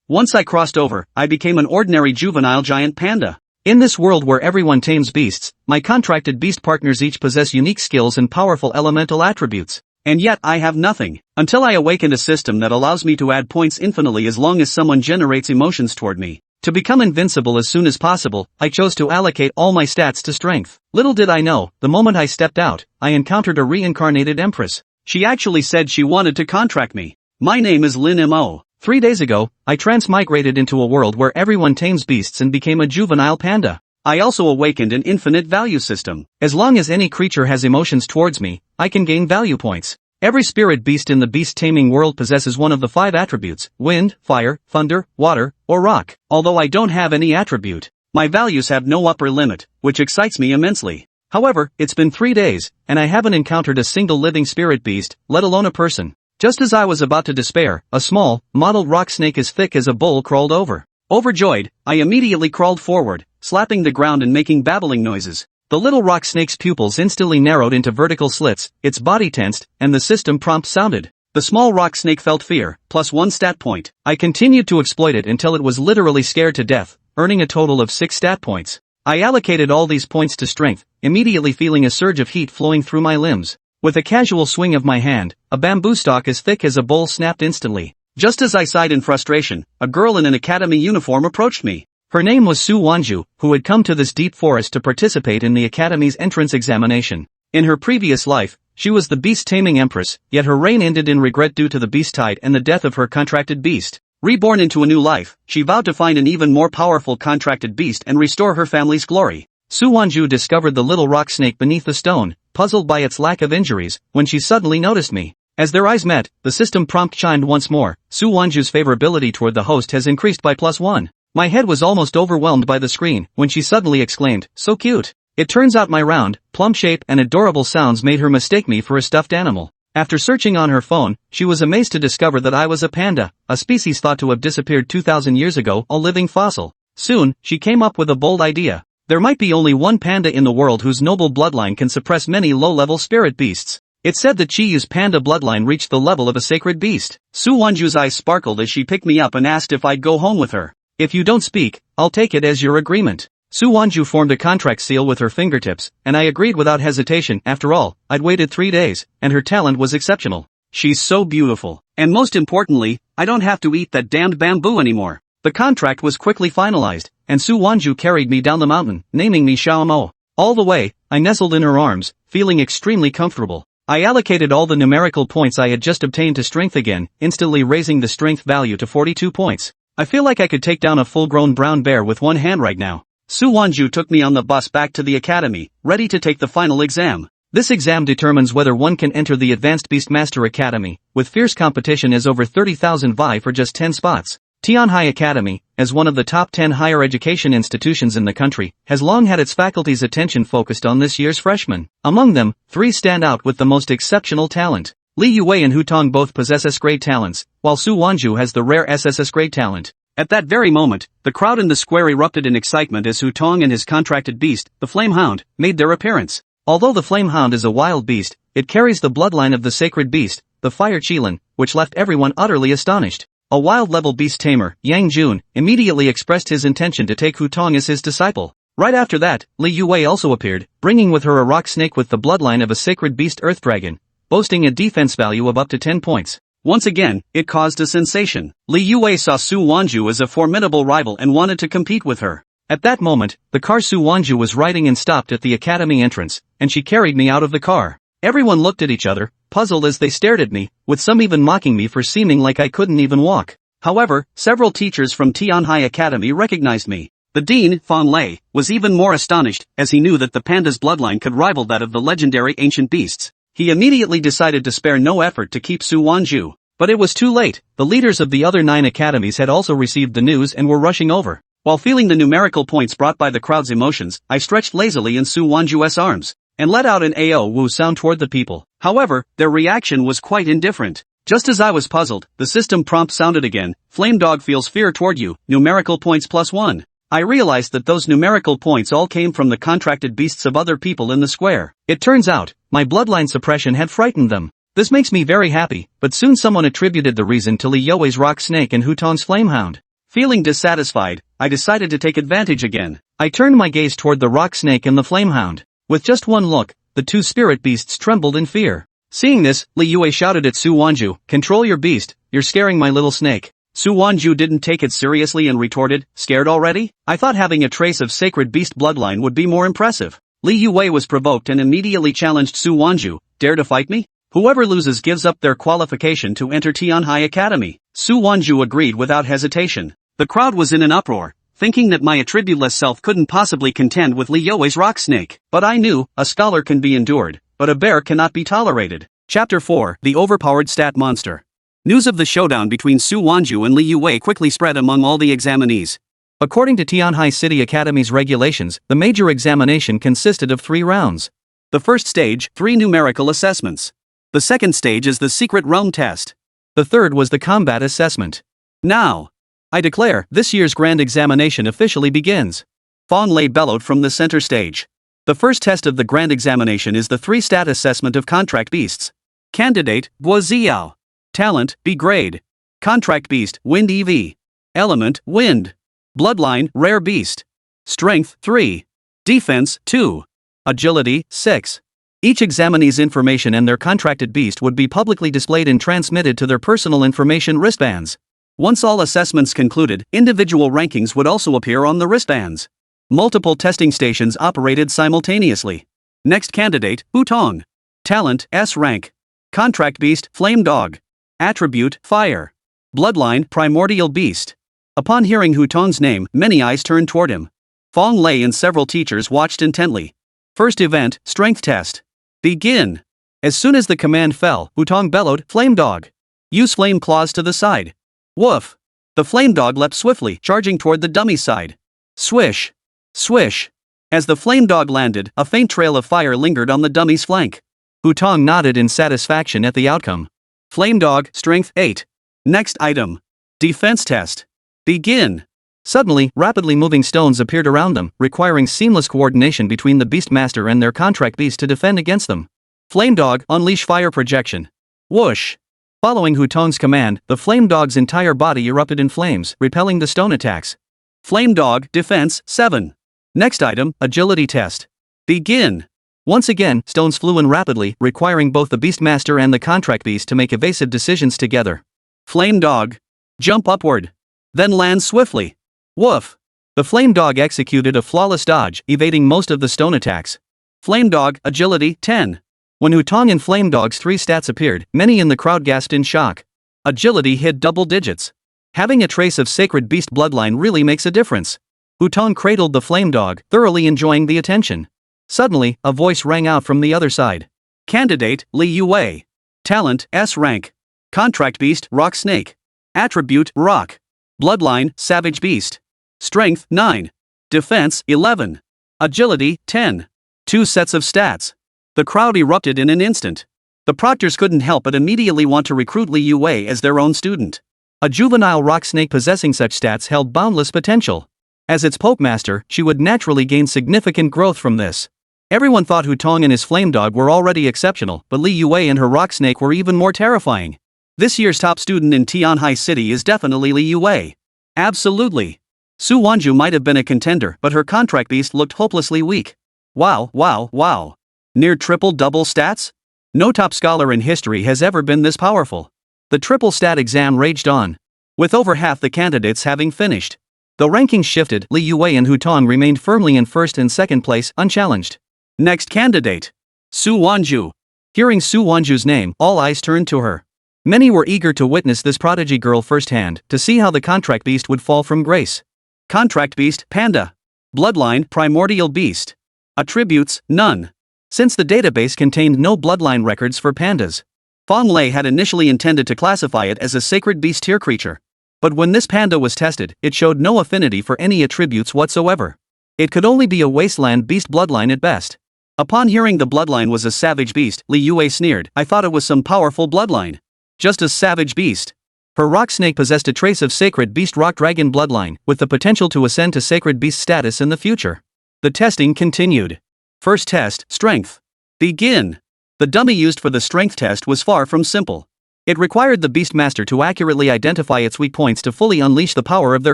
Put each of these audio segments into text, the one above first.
Once I crossed over, I became an ordinary juvenile giant panda. In this world where everyone tames beasts, my contracted beast partners each possess unique skills and powerful elemental attributes. And yet I have nothing, until I awakened a system that allows me to add points infinitely as long as someone generates emotions toward me. To become invincible as soon as possible, I chose to allocate all my stats to strength. Little did I know, the moment I stepped out, I encountered a reincarnated empress. She actually said she wanted to contract me. My name is Lin Mo. 3 days ago, I transmigrated into a world where everyone tames beasts and became a juvenile panda. I also awakened an infinite value system. As long as any creature has emotions towards me, I can gain value points. Every spirit beast in the beast taming world possesses one of the 5 attributes: wind, fire, thunder, water, or rock. Although I don't have any attribute, my values have no upper limit, which excites me immensely. However, it's been 3 days, and I haven't encountered a single living spirit beast, let alone a person. Just as I was about to despair, a small, mottled rock snake as thick as a bull crawled over. Overjoyed, I immediately crawled forward, slapping the ground and making babbling noises. The little rock snake's pupils instantly narrowed into vertical slits, its body tensed, and the system prompt sounded. The small rock snake felt fear, +1 stat point. I continued to exploit it until it was literally scared to death, earning a total of 6 stat points. I allocated all these points to strength, immediately feeling a surge of heat flowing through my limbs. With a casual swing of my hand, a bamboo stalk as thick as a bowl snapped instantly. Just as I sighed in frustration, a girl in an academy uniform approached me. Her name was Su Wanzhu, who had come to this deep forest to participate in the academy's entrance examination. In her previous life, she was the beast-taming empress, yet her reign ended in regret due to the beast tide and the death of her contracted beast. Reborn into a new life, she vowed to find an even more powerful contracted beast and restore her family's glory. Su Wanzhu discovered the little rock snake beneath the stone, puzzled by its lack of injuries, when she suddenly noticed me. As their eyes met, the system prompt chimed once more. Su Wanzhu's favorability toward the host has increased by +1. My head was almost overwhelmed by the screen, when she suddenly exclaimed, "So cute." It turns out my round, plum shape and adorable sounds made her mistake me for a stuffed animal. After searching on her phone, she was amazed to discover that I was a panda, a species thought to have disappeared 2,000 years ago, a living fossil. Soon, she came up with a bold idea. There might be only one panda in the world whose noble bloodline can suppress many low-level spirit beasts. It said that Chiyu's panda bloodline reached the level of a sacred beast. Su Wanzhu's eyes sparkled as she picked me up and asked if I'd go home with her. "If you don't speak, I'll take it as your agreement." Su Wanzhu formed a contract seal with her fingertips, and I agreed without hesitation. After all, I'd waited 3 days, and her talent was exceptional. She's so beautiful. And most importantly, I don't have to eat that damned bamboo anymore. The contract was quickly finalized, and Su Wanzhu carried me down the mountain, naming me Xiao Mo. All the way, I nestled in her arms, feeling extremely comfortable. I allocated all the numerical points I had just obtained to strength again, instantly raising the strength value to 42 points. I feel like I could take down a full-grown brown bear with one hand right now. Su Wanzhu took me on the bus back to the academy, ready to take the final exam. This exam determines whether one can enter the Advanced Beastmaster Academy, with fierce competition as over 30,000 vie for just 10 spots. Tianhai Academy, as one of the top 10 higher education institutions in the country, has long had its faculty's attention focused on this year's freshmen. Among them, 3 stand out with the most exceptional talent. Li Youwei and Hutong both possess S-grade talents, while Su Wanzhu has the rare SSS-grade talent. At that very moment, the crowd in the square erupted in excitement as Hutong and his contracted beast, the Flame Hound, made their appearance. Although the Flame Hound is a wild beast, it carries the bloodline of the sacred beast, the Fire Qilin, which left everyone utterly astonished. A wild-level beast tamer, Yang Jun, immediately expressed his intention to take Hutong as his disciple. Right after that, Li Youwei also appeared, bringing with her a rock snake with the bloodline of a sacred beast Earth Dragon, boasting a defense value of up to 10 points. Once again, it caused a sensation. Li Youwei saw Su Wanzhu as a formidable rival and wanted to compete with her. At that moment, the car Su Wanzhu was riding in stopped at the academy entrance, and she carried me out of the car. Everyone looked at each other, puzzled as they stared at me, with some even mocking me for seeming like I couldn't even walk. However, several teachers from Tianhai Academy recognized me. The dean, Fan Lei, was even more astonished, as he knew that the panda's bloodline could rival that of the legendary ancient beasts. He immediately decided to spare no effort to keep Su Wanzhu. But it was too late. The leaders of the other 9 academies had also received the news and were rushing over. While feeling the numerical points brought by the crowd's emotions, I stretched lazily in Su Wanzhu's arms, and let out an AO woo sound toward the people. However, their reaction was quite indifferent. Just as I was puzzled, the system prompt sounded again. Flame Dog feels fear toward you, numerical points +1. I realized that those numerical points all came from the contracted beasts of other people in the square. It turns out, my bloodline suppression had frightened them. This makes me very happy, but soon someone attributed the reason to Li Youwei's rock snake and Hutong's flamehound. Feeling dissatisfied, I decided to take advantage again. I turned my gaze toward the rock snake and the flamehound. With just one look, the two spirit beasts trembled in fear. Seeing this, Li Youwei shouted at Su Wanzhu, "Control your beast, you're scaring my little snake." Su Wanzhu didn't take it seriously and retorted, "Scared already? I thought having a trace of sacred beast bloodline would be more impressive." Li Youwei was provoked and immediately challenged Su Wanzhu, "Dare to fight me? Whoever loses gives up their qualification to enter Tianhai Academy." Su Wanzhu agreed without hesitation. The crowd was in an uproar, thinking that my attributeless self couldn't possibly contend with Li Youwei's rock snake. But I knew, a scholar can be endured, but a bear cannot be tolerated. Chapter 4, The Overpowered Stat Monster. News of the showdown between Su Wanzhu and Li Youwei quickly spread among all the examinees. According to Tianhai City Academy's regulations, the major examination consisted of 3 rounds. The first stage, 3 numerical assessments. The second stage is the secret realm test. The third was the combat assessment. Now, I declare, this year's grand examination officially begins. Fawned bellowed from the center stage. The first test of the grand examination is the 3-stat assessment of contract beasts. Candidate, Guoziao. Talent, B grade. Contract beast, Wind EV. Element, Wind. Bloodline, Rare Beast. Strength, 3. Defense, 2. Agility, 6. Each examinee's information and their contracted beast would be publicly displayed and transmitted to their personal information wristbands. Once all assessments concluded, individual rankings would also appear on the wristbands. Multiple testing stations operated simultaneously. Next candidate, Hutong. Talent, S rank. Contract beast, Flame Dog. Attribute, Fire. Bloodline, Primordial Beast. Upon hearing Hutong's name, many eyes turned toward him. Fong Lei and several teachers watched intently. First event, Strength Test. Begin. As soon as the command fell, Hutong bellowed, "Flame Dog. Use flame claws to the side." Woof! The flame dog leapt swiftly, charging toward the dummy's side. Swish! Swish! As the flame dog landed, a faint trail of fire lingered on the dummy's flank. Hutong nodded in satisfaction at the outcome. Flame Dog, Strength 8. Next item. Defense Test. Begin. Suddenly, rapidly moving stones appeared around them, requiring seamless coordination between the Beastmaster and their contract beast to defend against them. Flame Dog, Unleash Fire Projection. Whoosh! Following Hutong's command, the Flame Dog's entire body erupted in flames, repelling the stone attacks. Flame Dog, Defense 7. Next item, Agility Test. Begin. Once again, stones flew in rapidly, requiring both the Beastmaster and the contract beast to make evasive decisions together. Flame Dog. Jump upward. Then land swiftly. Woof! The Flame Dog executed a flawless dodge, evading most of the stone attacks. Flame Dog, Agility 10. When Hutong and Flame Dog's 3 stats appeared, many in the crowd gasped in shock. Agility hit double digits. Having a trace of sacred beast bloodline really makes a difference. Hutong cradled the Flame Dog, thoroughly enjoying the attention. Suddenly, a voice rang out from the other side. Candidate, Li Youwei. Talent, S rank. Contract beast, Rock Snake. Attribute, Rock. Bloodline, Savage Beast. Strength, 9. Defense, 11. Agility, 10. 2 sets of stats. The crowd erupted in an instant. The proctors couldn't help but immediately want to recruit Li Youwei as their own student. A juvenile rock snake possessing such stats held boundless potential. As its Pokemaster, she would naturally gain significant growth from this. Everyone thought Hutong and his Flame Dog were already exceptional, but Li Youwei and her rock snake were even more terrifying. This year's top student in Tianhai City is definitely Li Youwei. Absolutely. Su Wanzhu might have been a contender, but her contract beast looked hopelessly weak. Wow, wow, wow. Near triple-double stats? No top scholar in history has ever been this powerful. The triple stat exam raged on, with over half the candidates having finished. Though rankings shifted, Li Youwei and Hutong remained firmly in first and second place, unchallenged. Next candidate. Su Wanzhu. Hearing Su Wanzhu's name, all eyes turned to her. Many were eager to witness this prodigy girl firsthand, to see how the contract beast would fall from grace. Contract beast, Panda. Bloodline, Primordial Beast. Attributes, none. Since the database contained no bloodline records for pandas, Fong Lei had initially intended to classify it as a sacred beast tier creature. But when this panda was tested, it showed no affinity for any attributes whatsoever. It could only be a wasteland beast bloodline at best. Upon hearing the bloodline was a savage beast, Li Youwei sneered, "I thought it was some powerful bloodline. Just a savage beast." Her rock snake possessed a trace of sacred beast rock dragon bloodline, with the potential to ascend to sacred beast status in the future. The testing continued. First test, Strength. Begin. The dummy used for the strength test was far from simple. It required the Beastmaster to accurately identify its weak points to fully unleash the power of their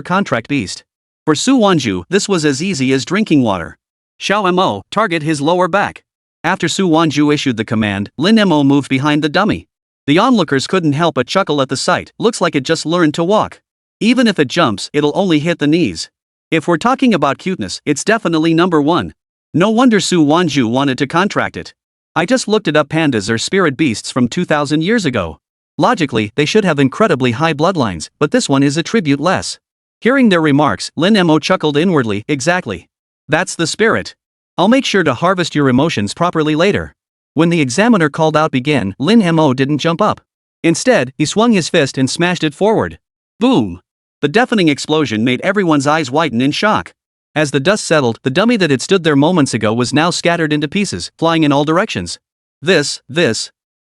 contract beast. For Su Wanzhu, this was as easy as drinking water. Xiao Mo, target his lower back. After Su Wanzhu issued the command, Lin Mo moved behind the dummy. The onlookers couldn't help but chuckle at the sight. Looks like it just learned to walk. Even if it jumps, it'll only hit the knees. If we're talking about cuteness, it's definitely number one. No wonder Su Wanzhu wanted to contract it. I just looked it up. Pandas are spirit beasts from 2000 years ago. Logically, they should have incredibly high bloodlines, but this one is attributeless. Hearing their remarks, Lin Mo chuckled inwardly. Exactly. That's the spirit. I'll make sure to harvest your emotions properly later. When the examiner called out begin, Lin Mo didn't jump up. Instead, he swung his fist and smashed it forward. Boom! The deafening explosion made everyone's eyes widen in shock. As the dust settled, the dummy that had stood there moments ago was now scattered into pieces, flying in all directions. This.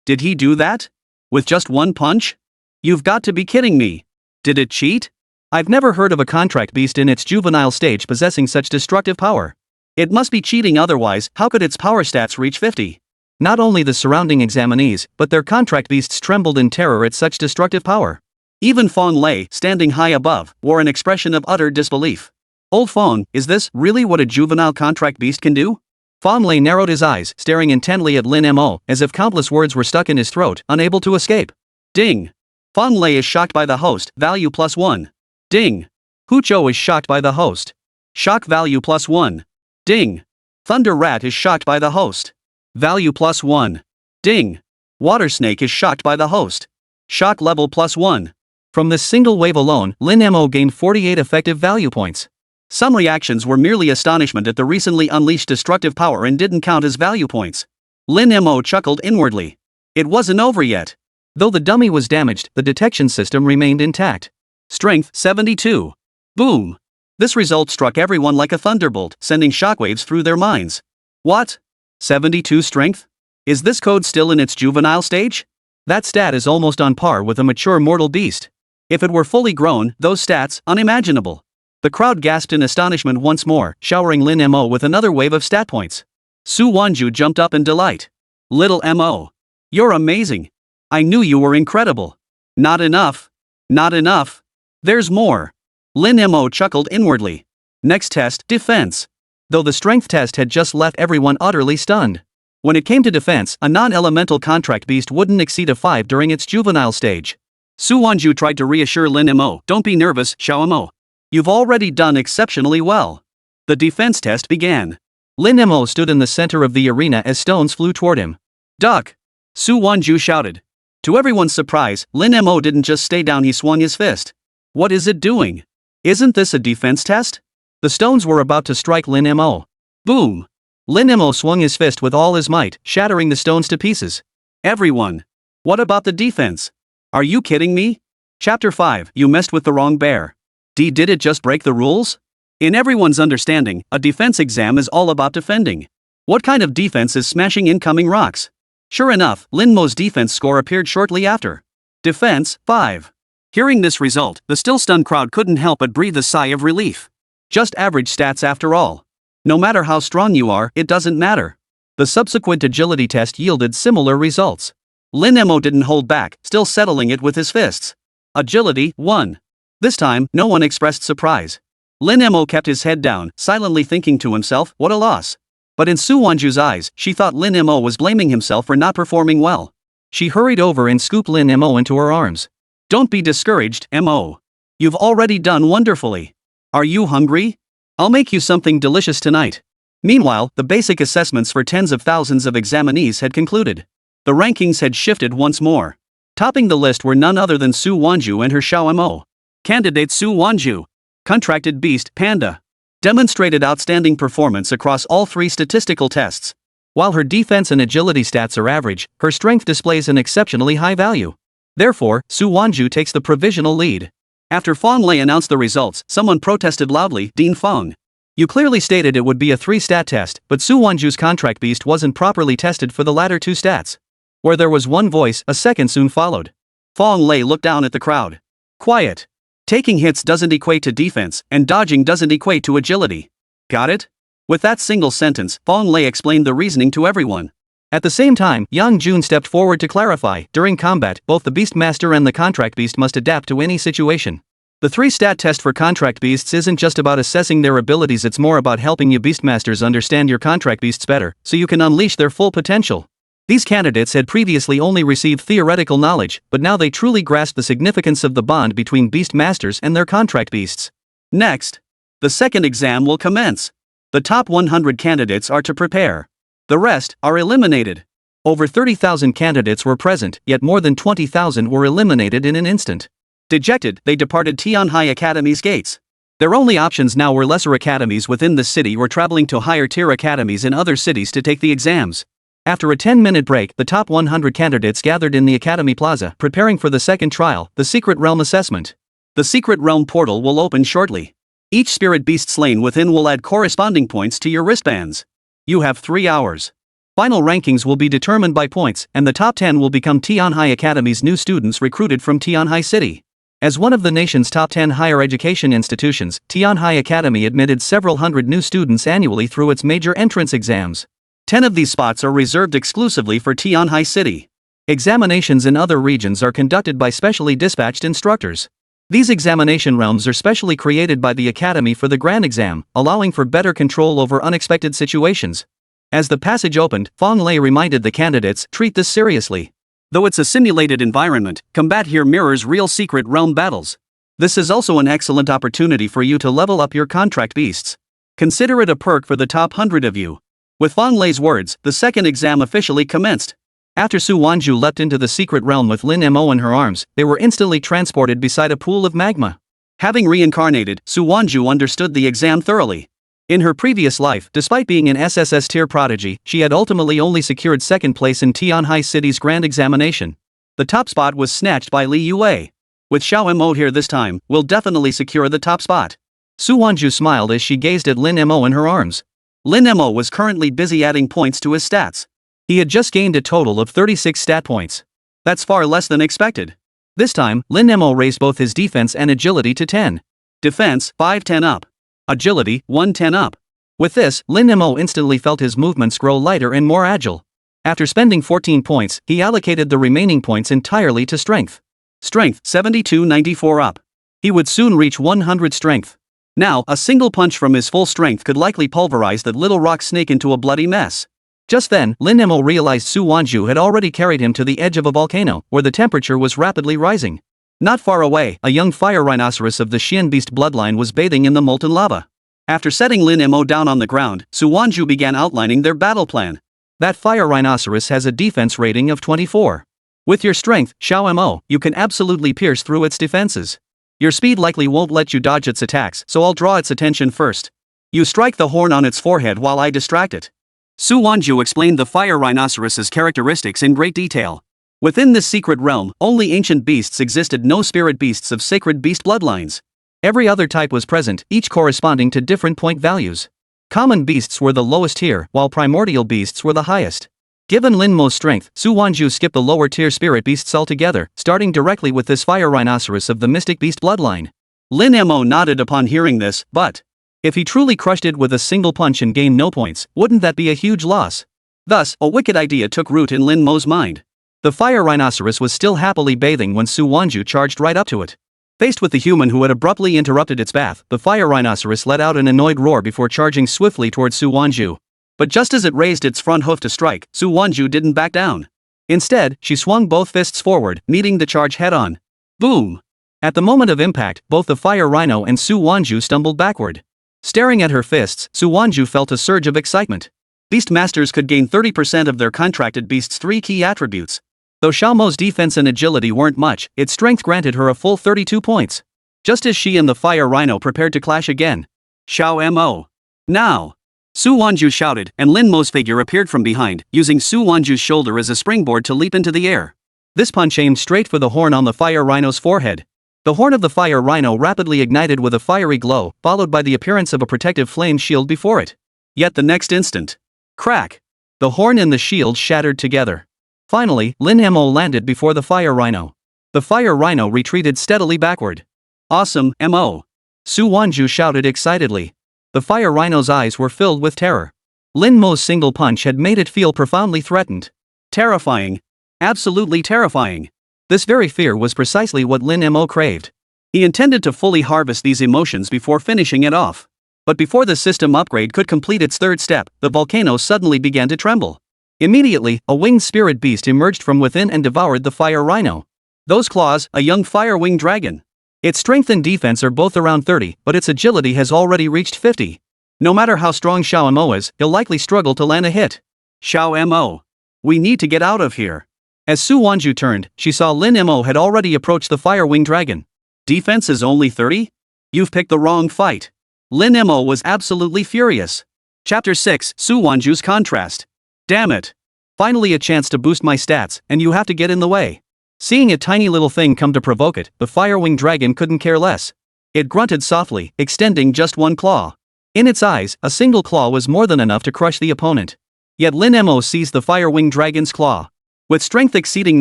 Did he do that? With just one punch? You've got to be kidding me. Did it cheat? I've never heard of a contract beast in its juvenile stage possessing such destructive power. It must be cheating, otherwise, how could its power stats reach 50? Not only the surrounding examinees, but their contract beasts trembled in terror at such destructive power. Even Fawn Lei, standing high above, wore an expression of utter disbelief. Old Fawn, is this really what a juvenile contract beast can do? Fawn Lei narrowed his eyes, staring intently at Lin Mo, as if countless words were stuck in his throat, unable to escape. Ding! Fawn Lei is shocked by the host, value +1. Ding! Hu Zhou is shocked by the host. Shock value +1. Ding! Thunder Rat is shocked by the host. Value +1. Ding! Water Snake is shocked by the host. Shock level +1. From this single wave alone, Lin Mo gained 48 effective value points. Some reactions were merely astonishment at the recently unleashed destructive power and didn't count as value points. Lin Mo chuckled inwardly. It wasn't over yet. Though the dummy was damaged, the detection system remained intact. Strength 72. Boom! This result struck everyone like a thunderbolt, sending shockwaves through their minds. What? 72 strength? Is this code still in its juvenile stage? That stat is almost on par with a mature mortal beast. If it were fully grown, those stats, unimaginable. The crowd gasped in astonishment once more, showering Lin Mo with another wave of stat points. Su Wanzhu jumped up in delight. Little Mo. You're amazing. I knew you were incredible. Not enough. Not enough. There's more. Lin Mo chuckled inwardly. Next test, defense. Though the strength test had just left everyone utterly stunned. When it came to defense, a non-elemental contract beast wouldn't exceed a 5 during its juvenile stage. Su Wanzhu tried to reassure Lin Mo. Don't be nervous, Xiao Mo. You've already done exceptionally well. The defense test began. Lin Mo stood in the center of the arena as stones flew toward him. Duck! Su Wanzhu shouted. To everyone's surprise, Lin Mo didn't just stay down, he swung his fist. What is it doing? Isn't this a defense test? The stones were about to strike Lin Mo. Boom! Lin Mo swung his fist with all his might, shattering the stones to pieces. Everyone! What about the defense? Are you kidding me? Chapter 5, You messed with the wrong bear. Did it just break the rules? In everyone's understanding, a defense exam is all about defending. What kind of defense is smashing incoming rocks? Sure enough, Lin Mo's defense score appeared shortly after. Defense, 5. Hearing this result, the still stunned crowd couldn't help but breathe a sigh of relief. Just average stats after all. No matter how strong you are, it doesn't matter. The subsequent agility test yielded similar results. Lin Mo didn't hold back, still settling it with his fists. Agility, 1. This time, no one expressed surprise. Lin Mo kept his head down, silently thinking to himself, what a loss. But in Su Wanzhu's eyes, she thought Lin Mo was blaming himself for not performing well. She hurried over and scooped Lin Mo into her arms. Don't be discouraged, Mo. You've already done wonderfully. Are you hungry? I'll make you something delicious tonight. Meanwhile, the basic assessments for tens of thousands of examinees had concluded. The rankings had shifted once more. Topping the list were none other than Su Wanzhu and her Xiao Mo. Candidate Su Wanzhu. Contracted beast, Panda. Demonstrated outstanding performance across all 3 statistical tests. While her defense and agility stats are average, her strength displays an exceptionally high value. Therefore, Su Wanzhu takes the provisional lead. After Fawn Lei announced the results, someone protested loudly, Dean Feng. You clearly stated it would be a 3-stat test, but Su Wanzhu's contract beast wasn't properly tested for the latter 2 stats. Where there was one voice, a second soon followed. Fawn Lei looked down at the crowd. Quiet. Taking hits doesn't equate to defense, and dodging doesn't equate to agility. Got it? With that single sentence, Fawn Lei explained the reasoning to everyone. At the same time, Yang Jun stepped forward to clarify, during combat, both the Beastmaster and the contract beast must adapt to any situation. The 3-stat test for contract beasts isn't just about assessing their abilities, it's more about helping you Beastmasters understand your contract beasts better, so you can unleash their full potential. These candidates had previously only received theoretical knowledge, but now they truly grasped the significance of the bond between Beastmasters and their contract beasts. Next, the second exam will commence. The top 100 candidates are to prepare. The rest are eliminated. Over 30,000 candidates were present, yet more than 20,000 were eliminated in an instant. Dejected, they departed Tianhai Academy's gates. Their only options now were lesser academies within the city or traveling to higher-tier academies in other cities to take the exams. After a 10-minute break, the top 100 candidates gathered in the Academy Plaza, preparing for the second trial, the Secret Realm Assessment. The Secret Realm portal will open shortly. Each spirit beast slain within will add corresponding points to your wristbands. You have 3 hours. Final rankings will be determined by points, and the top 10 will become Tianhai Academy's new students recruited from Tianhai City. As one of the nation's top 10 higher education institutions, Tianhai Academy admitted several hundred new students annually through its major entrance exams. 10 of these spots are reserved exclusively for Tianhai City. Examinations in other regions are conducted by specially dispatched instructors. These examination realms are specially created by the Academy for the grand exam, allowing for better control over unexpected situations. As the passage opened, Fong Lei reminded the candidates, treat this seriously. Though it's a simulated environment, combat here mirrors real secret realm battles. This is also an excellent opportunity for you to level up your contract beasts. Consider it a perk for the top 100 of you. With Fong Lei's words, the second exam officially commenced. After Su Wanzhu leapt into the secret realm with Lin Mo in her arms, they were instantly transported beside a pool of magma. Having reincarnated, Su Wanzhu understood the exam thoroughly. In her previous life, despite being an SSS tier prodigy, she had ultimately only secured second place in Tianhai City's grand examination. The top spot was snatched by Li Youwei. With Xiao Mo here this time, we'll definitely secure the top spot. Su Wanzhu smiled as she gazed at Lin Mo in her arms. Lin Mo was currently busy adding points to his stats. He had just gained a total of 36 stat points. That's far less than expected. This time, Lin Mo raised both his defense and agility to 10. Defense, 5-10 up. Agility, 1-10 up. With this, Lin Mo instantly felt his movements grow lighter and more agile. After spending 14 points, he allocated the remaining points entirely to strength. Strength, 72-94 up. He would soon reach 100 strength. Now, a single punch from his full strength could likely pulverize that little rock snake into a bloody mess. Just then, Lin Mo realized Su Wanzhu had already carried him to the edge of a volcano, where the temperature was rapidly rising. Not far away, a young fire rhinoceros of the Xian beast bloodline was bathing in the molten lava. After setting Lin Mo down on the ground, Su Wanzhu began outlining their battle plan. That fire rhinoceros has a defense rating of 24. With your strength, Xiao Mo, you can absolutely pierce through its defenses. Your speed likely won't let you dodge its attacks, so I'll draw its attention first. You strike the horn on its forehead while I distract it. Su Wanzhu explained the fire rhinoceros's characteristics in great detail. Within this secret realm, only ancient beasts existed, no spirit beasts of sacred beast bloodlines. Every other type was present, each corresponding to different point values. Common beasts were the lowest tier, while primordial beasts were the highest. Given Lin Mo's strength, Su Wanzhu skipped the lower tier spirit beasts altogether, starting directly with this fire rhinoceros of the mystic beast bloodline. Lin Mo nodded upon hearing this, but if he truly crushed it with a single punch and gained no points, wouldn't that be a huge loss? Thus, a wicked idea took root in Lin Mo's mind. The fire rhinoceros was still happily bathing when Su Wanzhu charged right up to it. Faced with the human who had abruptly interrupted its bath, the fire rhinoceros let out an annoyed roar before charging swiftly towards Su Wanzhu. But just as it raised its front hoof to strike, Su Wanzhu didn't back down. Instead, she swung both fists forward, meeting the charge head-on. Boom! At the moment of impact, both the fire rhino and Su Wanzhu stumbled backward. Staring at her fists, Su Wanzhu felt a surge of excitement. Beastmasters could gain 30% of their contracted beast's 3 key attributes. Though Xiao Mo's defense and agility weren't much, its strength granted her a full 32 points. Just as she and the fire rhino prepared to clash again. Xiao Mo. Now! Su Wanzhu shouted, and Lin Mo's figure appeared from behind, using Su Wanzhu's shoulder as a springboard to leap into the air. This punch aimed straight for the horn on the fire rhino's forehead. The horn of the fire rhino rapidly ignited with a fiery glow, followed by the appearance of a protective flame shield before it. Yet the next instant. Crack! The horn and the shield shattered together. Finally, Lin Mo landed before the fire rhino. The fire rhino retreated steadily backward. Awesome, Mo! Su Wanzhu shouted excitedly. The fire rhino's eyes were filled with terror. Lin Mo's single punch had made it feel profoundly threatened. Terrifying. Absolutely terrifying. This very fear was precisely what Lin Mo craved. He intended to fully harvest these emotions before finishing it off. But before the system upgrade could complete its third step, the volcano suddenly began to tremble. Immediately, a winged spirit beast emerged from within and devoured the fire rhino. Those claws, a young fire-winged dragon. Its strength and defense are both around 30, but its agility has already reached 50. No matter how strong Xiao Mo is, he'll likely struggle to land a hit. Xiao Mo. We need to get out of here. As Su Wanzhu turned, she saw Lin Mo had already approached the fire-winged dragon. Defense is only 30? You've picked the wrong fight. Lin Mo was absolutely furious. Chapter 6, Su Wanzhu's Contrast. Damn it. Finally a chance to boost my stats, and you have to get in the way. Seeing a tiny little thing come to provoke it, the fire-winged dragon couldn't care less. It grunted softly, extending just one claw. In its eyes, a single claw was more than enough to crush the opponent. Yet Lin Mo seized the fire-winged dragon's claw. With strength exceeding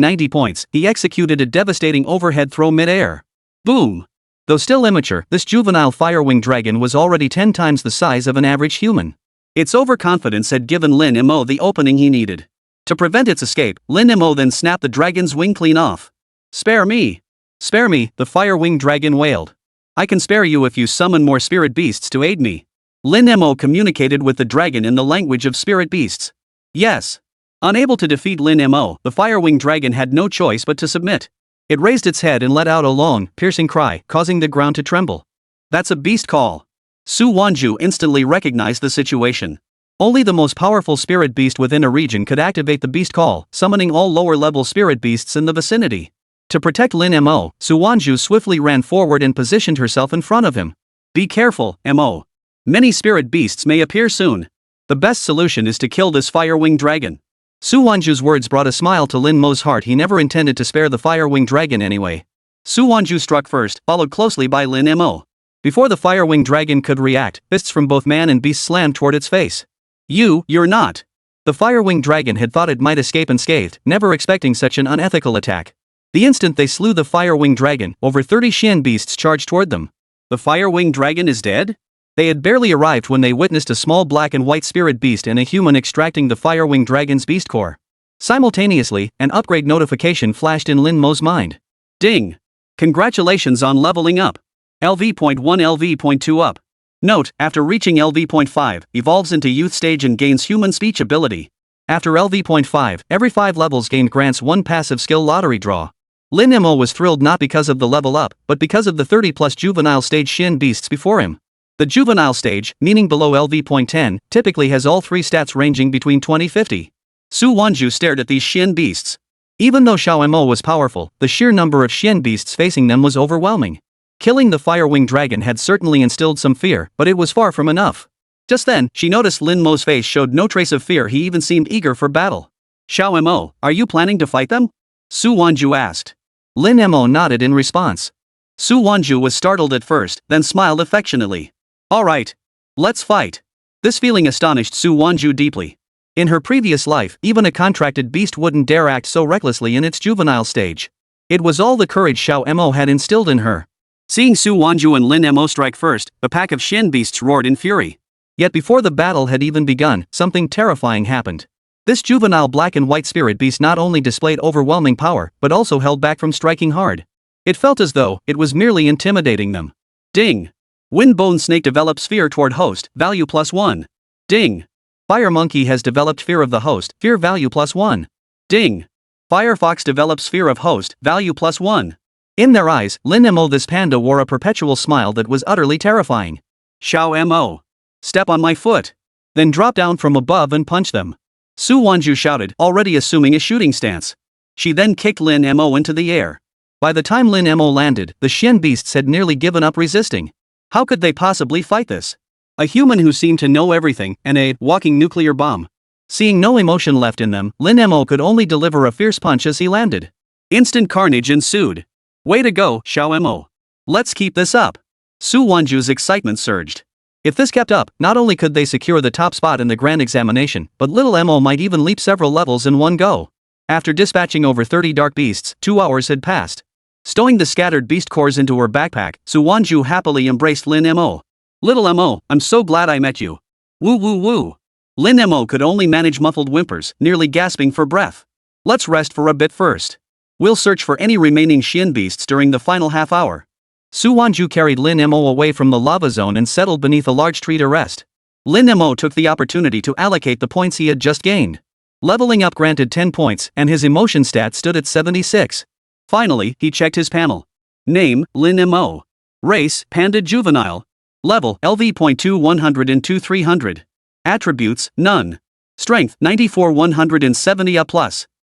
90 points, he executed a devastating overhead throw mid-air. Boom! Though still immature, this juvenile fire-winged dragon was already 10 times the size of an average human. Its overconfidence had given Lin Mo the opening he needed. To prevent its escape, Lin Mo then snapped the dragon's wing clean off. Spare me! Spare me, the fire-winged dragon wailed. I can spare you if you summon more spirit beasts to aid me. Lin Mo communicated with the dragon in the language of spirit beasts. Yes. Unable to defeat Lin Mo, the fire-winged dragon had no choice but to submit. It raised its head and let out a long, piercing cry, causing the ground to tremble. That's a beast call. Su Wanzhu instantly recognized the situation. Only the most powerful spirit beast within a region could activate the beast call, summoning all lower-level spirit beasts in the vicinity. To protect Lin Mo, Su Wanzhu swiftly ran forward and positioned herself in front of him. Be careful, Mo. Many spirit beasts may appear soon. The best solution is to kill this fire-winged dragon. Su Wanzhu's words brought a smile to Lin Mo's heart. He never intended to spare the fire-winged dragon anyway. Su Wanzhu struck first, followed closely by Lin Mo. Before the fire-winged dragon could react, fists from both man and beast slammed toward its face. You're not. The fire-winged dragon had thought it might escape unscathed, never expecting such an unethical attack. The instant they slew the fire-winged dragon, over 30 Xian beasts charged toward them. The fire-winged dragon is dead? They had barely arrived when they witnessed a small black and white spirit beast and a human extracting the fire-winged dragon's beast core. Simultaneously, an upgrade notification flashed in Lin Mo's mind. Ding! Congratulations on leveling up. LV.1 LV.2 up. Note, after reaching LV.5, evolves into youth stage and gains human speech ability. After LV.5, every 5 levels gained grants 1 passive skill lottery draw. Lin Mo was thrilled not because of the level up, but because of the 30+ juvenile stage Xian beasts before him. The juvenile stage, meaning below LV.10, typically has all 3 stats ranging between 20-50. Su Wanzhu stared at these Xian beasts. Even though Xiao Mo was powerful, the sheer number of Xian beasts facing them was overwhelming. Killing the fire-winged dragon had certainly instilled some fear, but it was far from enough. Just then, she noticed Lin Mo's face showed no trace of fear. He even seemed eager for battle. Xiao Mo, are you planning to fight them? Su Wanzhu asked. Lin Mo nodded in response. Su Wanzhu was startled at first, then smiled affectionately. Alright. Let's fight. This feeling astonished Su Wanzhu deeply. In her previous life, even a contracted beast wouldn't dare act so recklessly in its juvenile stage. It was all the courage Xiao Mo had instilled in her. Seeing Su Wanzhu and Lin Mo strike first, the pack of Xian beasts roared in fury. Yet before the battle had even begun, something terrifying happened. This juvenile black and white spirit beast not only displayed overwhelming power, but also held back from striking hard. It felt as though it was merely intimidating them. Ding! Windbone snake develops fear toward host, value +1. Ding! Fire monkey has developed fear of the host, fear value +1. Ding! Firefox develops fear of host, value +1. In their eyes, Lin Mo this panda wore a perpetual smile that was utterly terrifying. Xiao Mo. Step on my foot. Then drop down from above and punch them. Su Wanzhu shouted, already assuming a shooting stance. She then kicked Lin Mo into the air. By the time Lin Mo landed, the Xian beasts had nearly given up resisting. How could they possibly fight this? A human who seemed to know everything, and a walking nuclear bomb. Seeing no emotion left in them, Lin Mo could only deliver a fierce punch as he landed. Instant carnage ensued. Way to go, Xiao Mo. Let's keep this up. Su Wanzhu's excitement surged. If this kept up, not only could they secure the top spot in the grand examination, but little Mo might even leap several levels in one go. After dispatching over 30 dark beasts, 2 hours had passed. Stowing the scattered beast cores into her backpack, Su Wanzhu happily embraced Lin Mo. Little Mo, I'm so glad I met you. Woo woo woo. Lin Mo could only manage muffled whimpers, nearly gasping for breath. Let's rest for a bit first. We'll search for any remaining Xian beasts during the final half hour. Su Wanzhu carried Lin Mo away from the lava zone and settled beneath a large tree to rest. Lin Mo took the opportunity to allocate the points he had just gained. Leveling up granted 10 points, and his emotion stat stood at 76. Finally, he checked his panel. Name, Lin Mo. Race, Panda Juvenile. Level, LV.2 102 300. Attributes, none. Strength, 94 170 A+.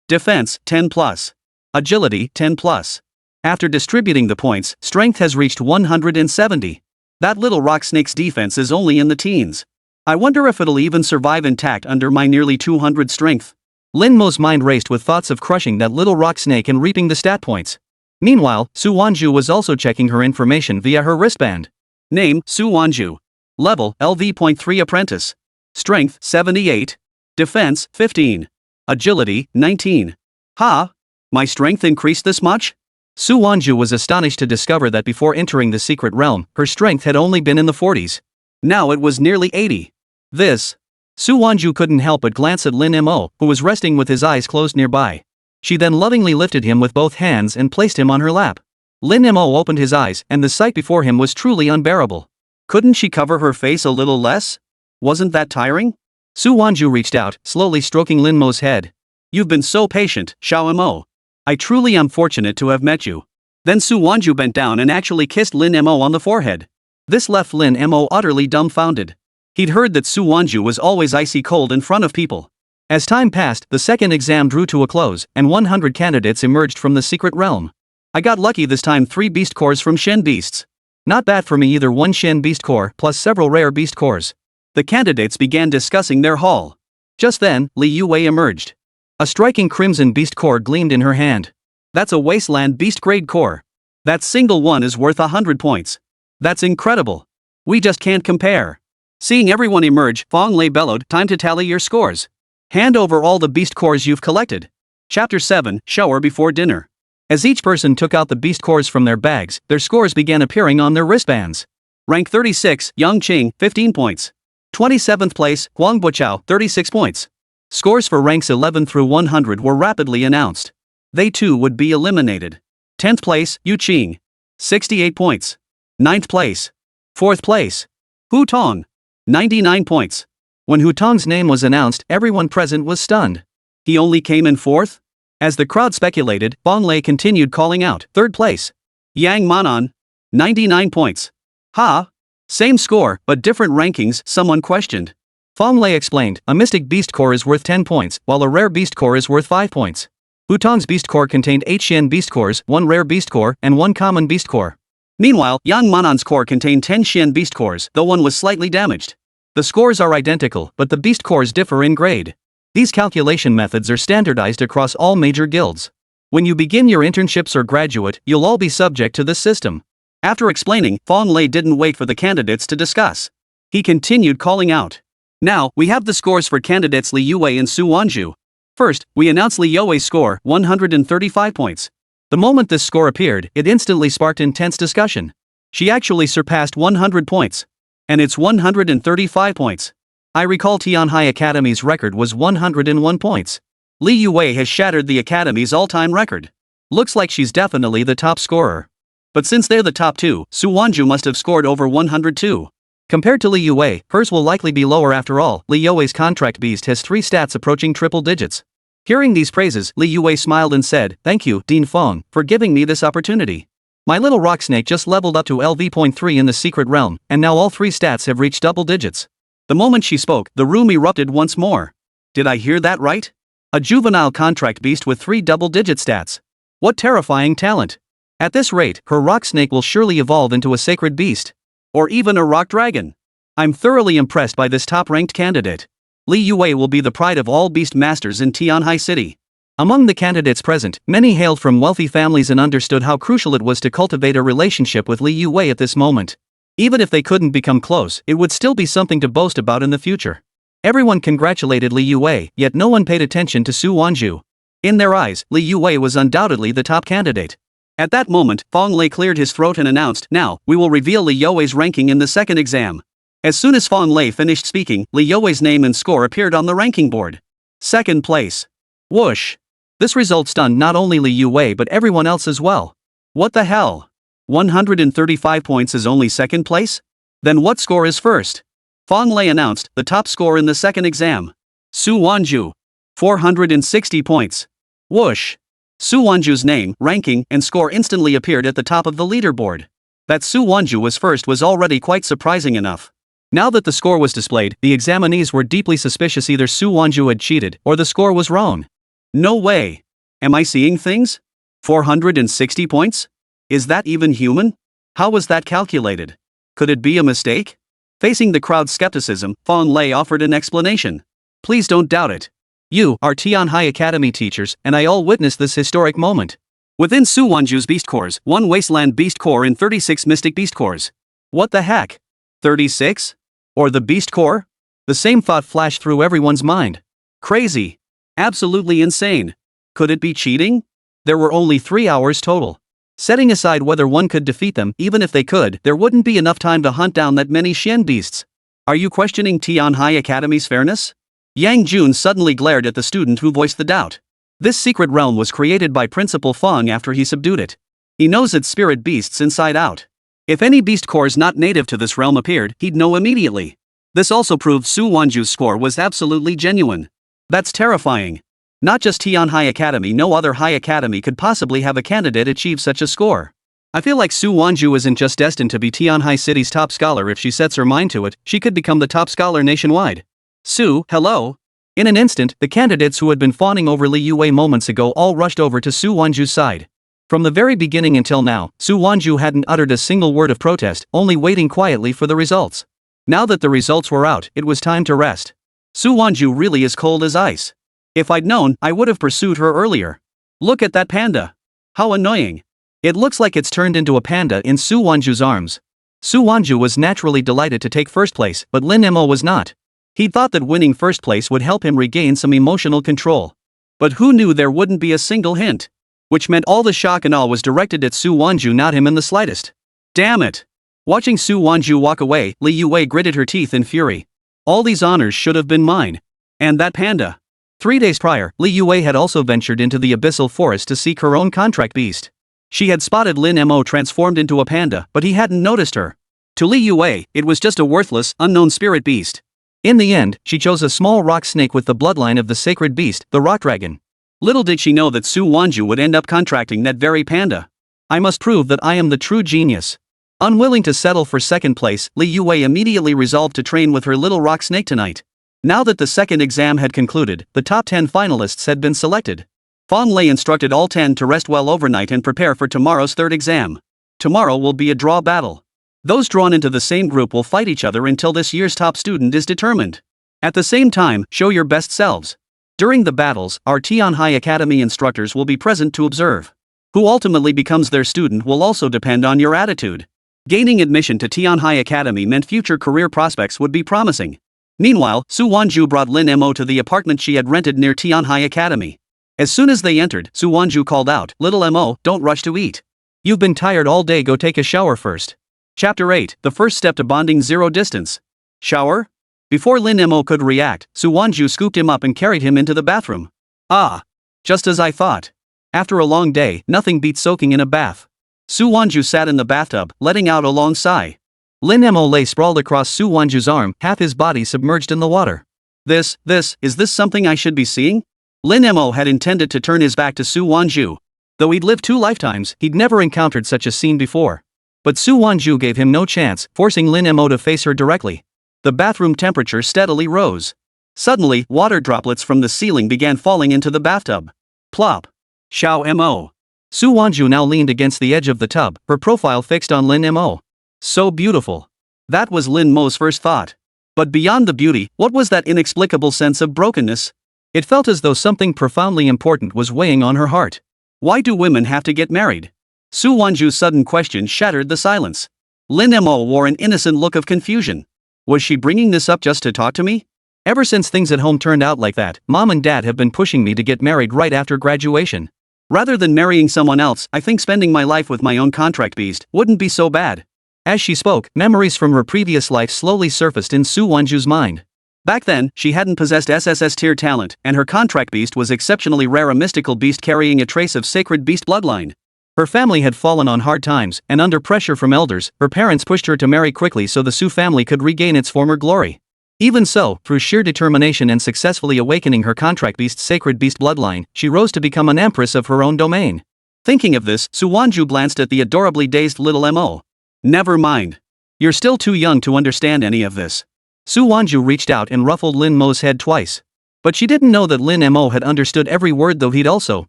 Defense, 10+. Agility, 10+. After distributing the points, strength has reached 170. That little rock snake's defense is only in the teens. I wonder if it'll even survive intact under my nearly 200 strength. Lin Mo's mind raced with thoughts of crushing that little rock snake and reaping the stat points. Meanwhile, Su Wanzhu was also checking her information via her wristband. Name, Su Wanzhu. Level, LV.3 Apprentice. Strength, 78. Defense, 15. Agility, 19. Ha! My strength increased this much? Su Wanzhu was astonished to discover that before entering the secret realm, her strength had only been in the 40s. Now it was nearly 80. This. Su Wanzhu couldn't help but glance at Lin Mo, who was resting with his eyes closed nearby. She then lovingly lifted him with both hands and placed him on her lap. Lin Mo opened his eyes, and the sight before him was truly unbearable. Couldn't she cover her face a little less? Wasn't that tiring? Su Wanzhu reached out, slowly stroking Lin Mo's head. You've been so patient, Xiao Mo. I truly am fortunate to have met you. Then Su Wanzhu bent down and actually kissed Lin Mo on the forehead. This left Lin Mo utterly dumbfounded. He'd heard that Su Wanzhu was always icy cold in front of people. As time passed, the second exam drew to a close, and 100 candidates emerged from the secret realm. I got lucky this time, 3 beast cores from Shen beasts. Not bad for me either, 1 Shen beast core plus several rare beast cores. The candidates began discussing their haul. Just then, Li Youwei emerged. A striking crimson beast core gleamed in her hand. That's a wasteland beast grade core. That single one is worth 100 points. That's incredible. We just can't compare. Seeing everyone emerge, Fawned bellowed, time to tally your scores. Hand over all the beast cores you've collected. Chapter 7, Shower Before Dinner. As each person took out the beast cores from their bags, their scores began appearing on their wristbands. Rank 36, Yang Qing, 15 points. 27th place, Huang Buchao, 36 points. Scores for ranks 11 through 100 were rapidly announced. They too would be eliminated. 10th place, Yu Qing. 68 points. 9th place. 4th place. Hu Tong. 99 points. When Hu Tong's name was announced, everyone present was stunned. He only came in 4th? As the crowd speculated, Fawned continued calling out, 3rd place. Yang Manan. 99 points. Ha! Same score, but different rankings, someone questioned. Fawned explained, a mystic beast core is worth 10 points, while a rare beast core is worth 5 points. Hu Tong's beast core contained 8 Xian beast cores, 1 rare beast core, and 1 common beast core. Meanwhile, Yang Manan's core contained 10 Xian beast cores, though one was slightly damaged. The scores are identical, but the beast cores differ in grade. These calculation methods are standardized across all major guilds. When you begin your internships or graduate, you'll all be subject to this system. After explaining, Fawned didn't wait for the candidates to discuss. He continued calling out. Now, we have the scores for candidates Li Youwei and Su Wanzhu. First, we announce Li Youwei's score, 135 points. The moment this score appeared, it instantly sparked intense discussion. She actually surpassed 100 points. And it's 135 points. I recall Tianhai Academy's record was 101 points. Li Youwei has shattered the Academy's all-time record. Looks like she's definitely the top scorer. But since they're the top two, Su Wanzhu must have scored over 102. Compared to Li Youwei, hers will likely be lower after all. Li Youwei's contract beast has 3 stats approaching triple digits. Hearing these praises, Li Youwei smiled and said, "Thank you, Dean Feng, for giving me this opportunity. My little rock snake just leveled up to LV.3 in the secret realm, and now all 3 stats have reached double digits." The moment she spoke, the room erupted once more. Did I hear that right? A juvenile contract beast with 3 double-digit stats. What terrifying talent. At this rate, her rock snake will surely evolve into a sacred beast. Or even a rock dragon. I'm thoroughly impressed by this top-ranked candidate. Li Youwei will be the pride of all beast masters in Tianhai City. Among the candidates present, many hailed from wealthy families and understood how crucial it was to cultivate a relationship with Li Youwei at this moment. Even if they couldn't become close, it would still be something to boast about in the future. Everyone congratulated Li Youwei, yet no one paid attention to Su Wanzhu. In their eyes, Li Youwei was undoubtedly the top candidate. At that moment, Fawned cleared his throat and announced, "Now, we will reveal Li Youwei's ranking in the second exam. As soon as Fawn Lei finished speaking, Li Youwei's name and score appeared on the ranking board. Second place. Whoosh. This result stunned not only Li Youwei but everyone else as well. What the hell? 135 points is only second place? Then what score is first? Fawn Lei announced the top score in the second exam. Su Wanzhu. 460 points. Whoosh. Su Wanzhu's name, ranking, and score instantly appeared at the top of the leaderboard. That Su Wanzhu was first was already quite surprising enough. Now that the score was displayed, the examinees were deeply suspicious either Su Wanzhu had cheated or the score was wrong. No way. Am I seeing things? 460 points? Is that even human? How was that calculated? Could it be a mistake? Facing the crowd's skepticism, Fawn Lei offered an explanation. Please don't doubt it. You, our Tianhai Academy teachers, and I all witnessed this historic moment. Within Su Wanzhu's beast cores, 1 wasteland beast core and 36 mystic beast cores. What the heck? 36? Or the beast core? The same thought flashed through everyone's mind. Crazy. Absolutely insane. Could it be cheating? There were only 3 hours total. Setting aside whether one could defeat them, even if they could, there wouldn't be enough time to hunt down that many Xian beasts. Are you questioning Tianhai Academy's fairness? Yang Jun suddenly glared at the student who voiced the doubt. This secret realm was created by Principal Feng after he subdued it. He knows its spirit beasts inside out. If any beast cores not native to this realm appeared, he'd know immediately. This also proved Su Wanzhu's score was absolutely genuine. That's terrifying. Not just Tianhai Academy, no other high academy could possibly have a candidate achieve such a score. I feel like Su Wanzhu isn't just destined to be Tianhai City's top scholar. If she sets her mind to it, she could become the top scholar nationwide. Su, hello? In an instant, the candidates who had been fawning over Li Youwei moments ago all rushed over to Su Wanzhu's side. From the very beginning until now, Su Wanzhu hadn't uttered a single word of protest, only waiting quietly for the results. Now that the results were out, it was time to rest. Su Wanzhu really is cold as ice. If I'd known, I would have pursued her earlier. Look at that panda. How annoying. It looks like it's turned into a panda in Su Wanzhu's arms. Su Wanzhu was naturally delighted to take first place, but Lin Mo was not. He thought that winning first place would help him regain some emotional control. But who knew there wouldn't be a single hint? Which meant all the shock and awe was directed at Su Wanzhu, not him in the slightest. Damn it! Watching Su Wanzhu walk away, Li Youwei gritted her teeth in fury. All these honors should have been mine. And that panda. 3 days prior, Li Youwei had also ventured into the abyssal forest to seek her own contract beast. She had spotted Lin Mo transformed into a panda, but he hadn't noticed her. To Li Youwei, it was just a worthless, unknown spirit beast. In the end, she chose a small rock snake with the bloodline of the sacred beast, the rock dragon. Little did she know that Su Wanzhu would end up contracting that very panda. I must prove that I am the true genius. Unwilling to settle for second place, Li Youwei immediately resolved to train with her little rock snake tonight. Now that the second exam had concluded, the top 10 finalists had been selected. Fawn Lei instructed all 10 to rest well overnight and prepare for tomorrow's third exam. Tomorrow will be a draw battle. Those drawn into the same group will fight each other until this year's top student is determined. At the same time, show your best selves. During the battles, our Tianhai Academy instructors will be present to observe. Who ultimately becomes their student will also depend on your attitude. Gaining admission to Tianhai Academy meant future career prospects would be promising. Meanwhile, Su Wanzhu brought Lin Mo to the apartment she had rented near Tianhai Academy. As soon as they entered, Su Wanzhu called out, "Little Mo, don't rush to eat. You've been tired all day, go take a shower first." Chapter 8, the first step to bonding zero distance. Shower? Before Lin Mo could react, Su Wanzhu scooped him up and carried him into the bathroom. Ah! Just as I thought. After a long day, nothing beats soaking in a bath. Su Wanzhu sat in the bathtub, letting out a long sigh. Lin Mo lay sprawled across Su Wanzhu's arm, half his body submerged in the water. Is this something I should be seeing? Lin Mo had intended to turn his back to Su Wanzhu. Though he'd lived 2 lifetimes, he'd never encountered such a scene before. But Su Wanzhu gave him no chance, forcing Lin Mo to face her directly. The bathroom temperature steadily rose. Suddenly, water droplets from the ceiling began falling into the bathtub. Plop. Xiao Mo. Su Wanzhu now leaned against the edge of the tub, her profile fixed on Lin Mo. So beautiful. That was Lin Mo's first thought. But beyond the beauty, what was that inexplicable sense of brokenness? It felt as though something profoundly important was weighing on her heart. Why do women have to get married? Su Wanzhu's sudden question shattered the silence. Lin Mo wore an innocent look of confusion. Was she bringing this up just to talk to me? Ever since things at home turned out like that, Mom and Dad have been pushing me to get married right after graduation. Rather than marrying someone else, I think spending my life with my own contract beast wouldn't be so bad. As she spoke, memories from her previous life slowly surfaced in Su Wanzhu's mind. Back then, she hadn't possessed SSS tier talent, and her contract beast was exceptionally rare, a mystical beast carrying a trace of sacred beast bloodline. Her family had fallen on hard times, and under pressure from elders, her parents pushed her to marry quickly so the Su family could regain its former glory. Even so, through sheer determination and successfully awakening her contract beast's sacred beast bloodline, she rose to become an empress of her own domain. Thinking of this, Su Wanzhu glanced at the adorably dazed little Mo. Never mind. You're still too young to understand any of this. Su Wanzhu reached out and ruffled Lin Mo's head twice. But she didn't know that Lin Mo had understood every word, though he'd also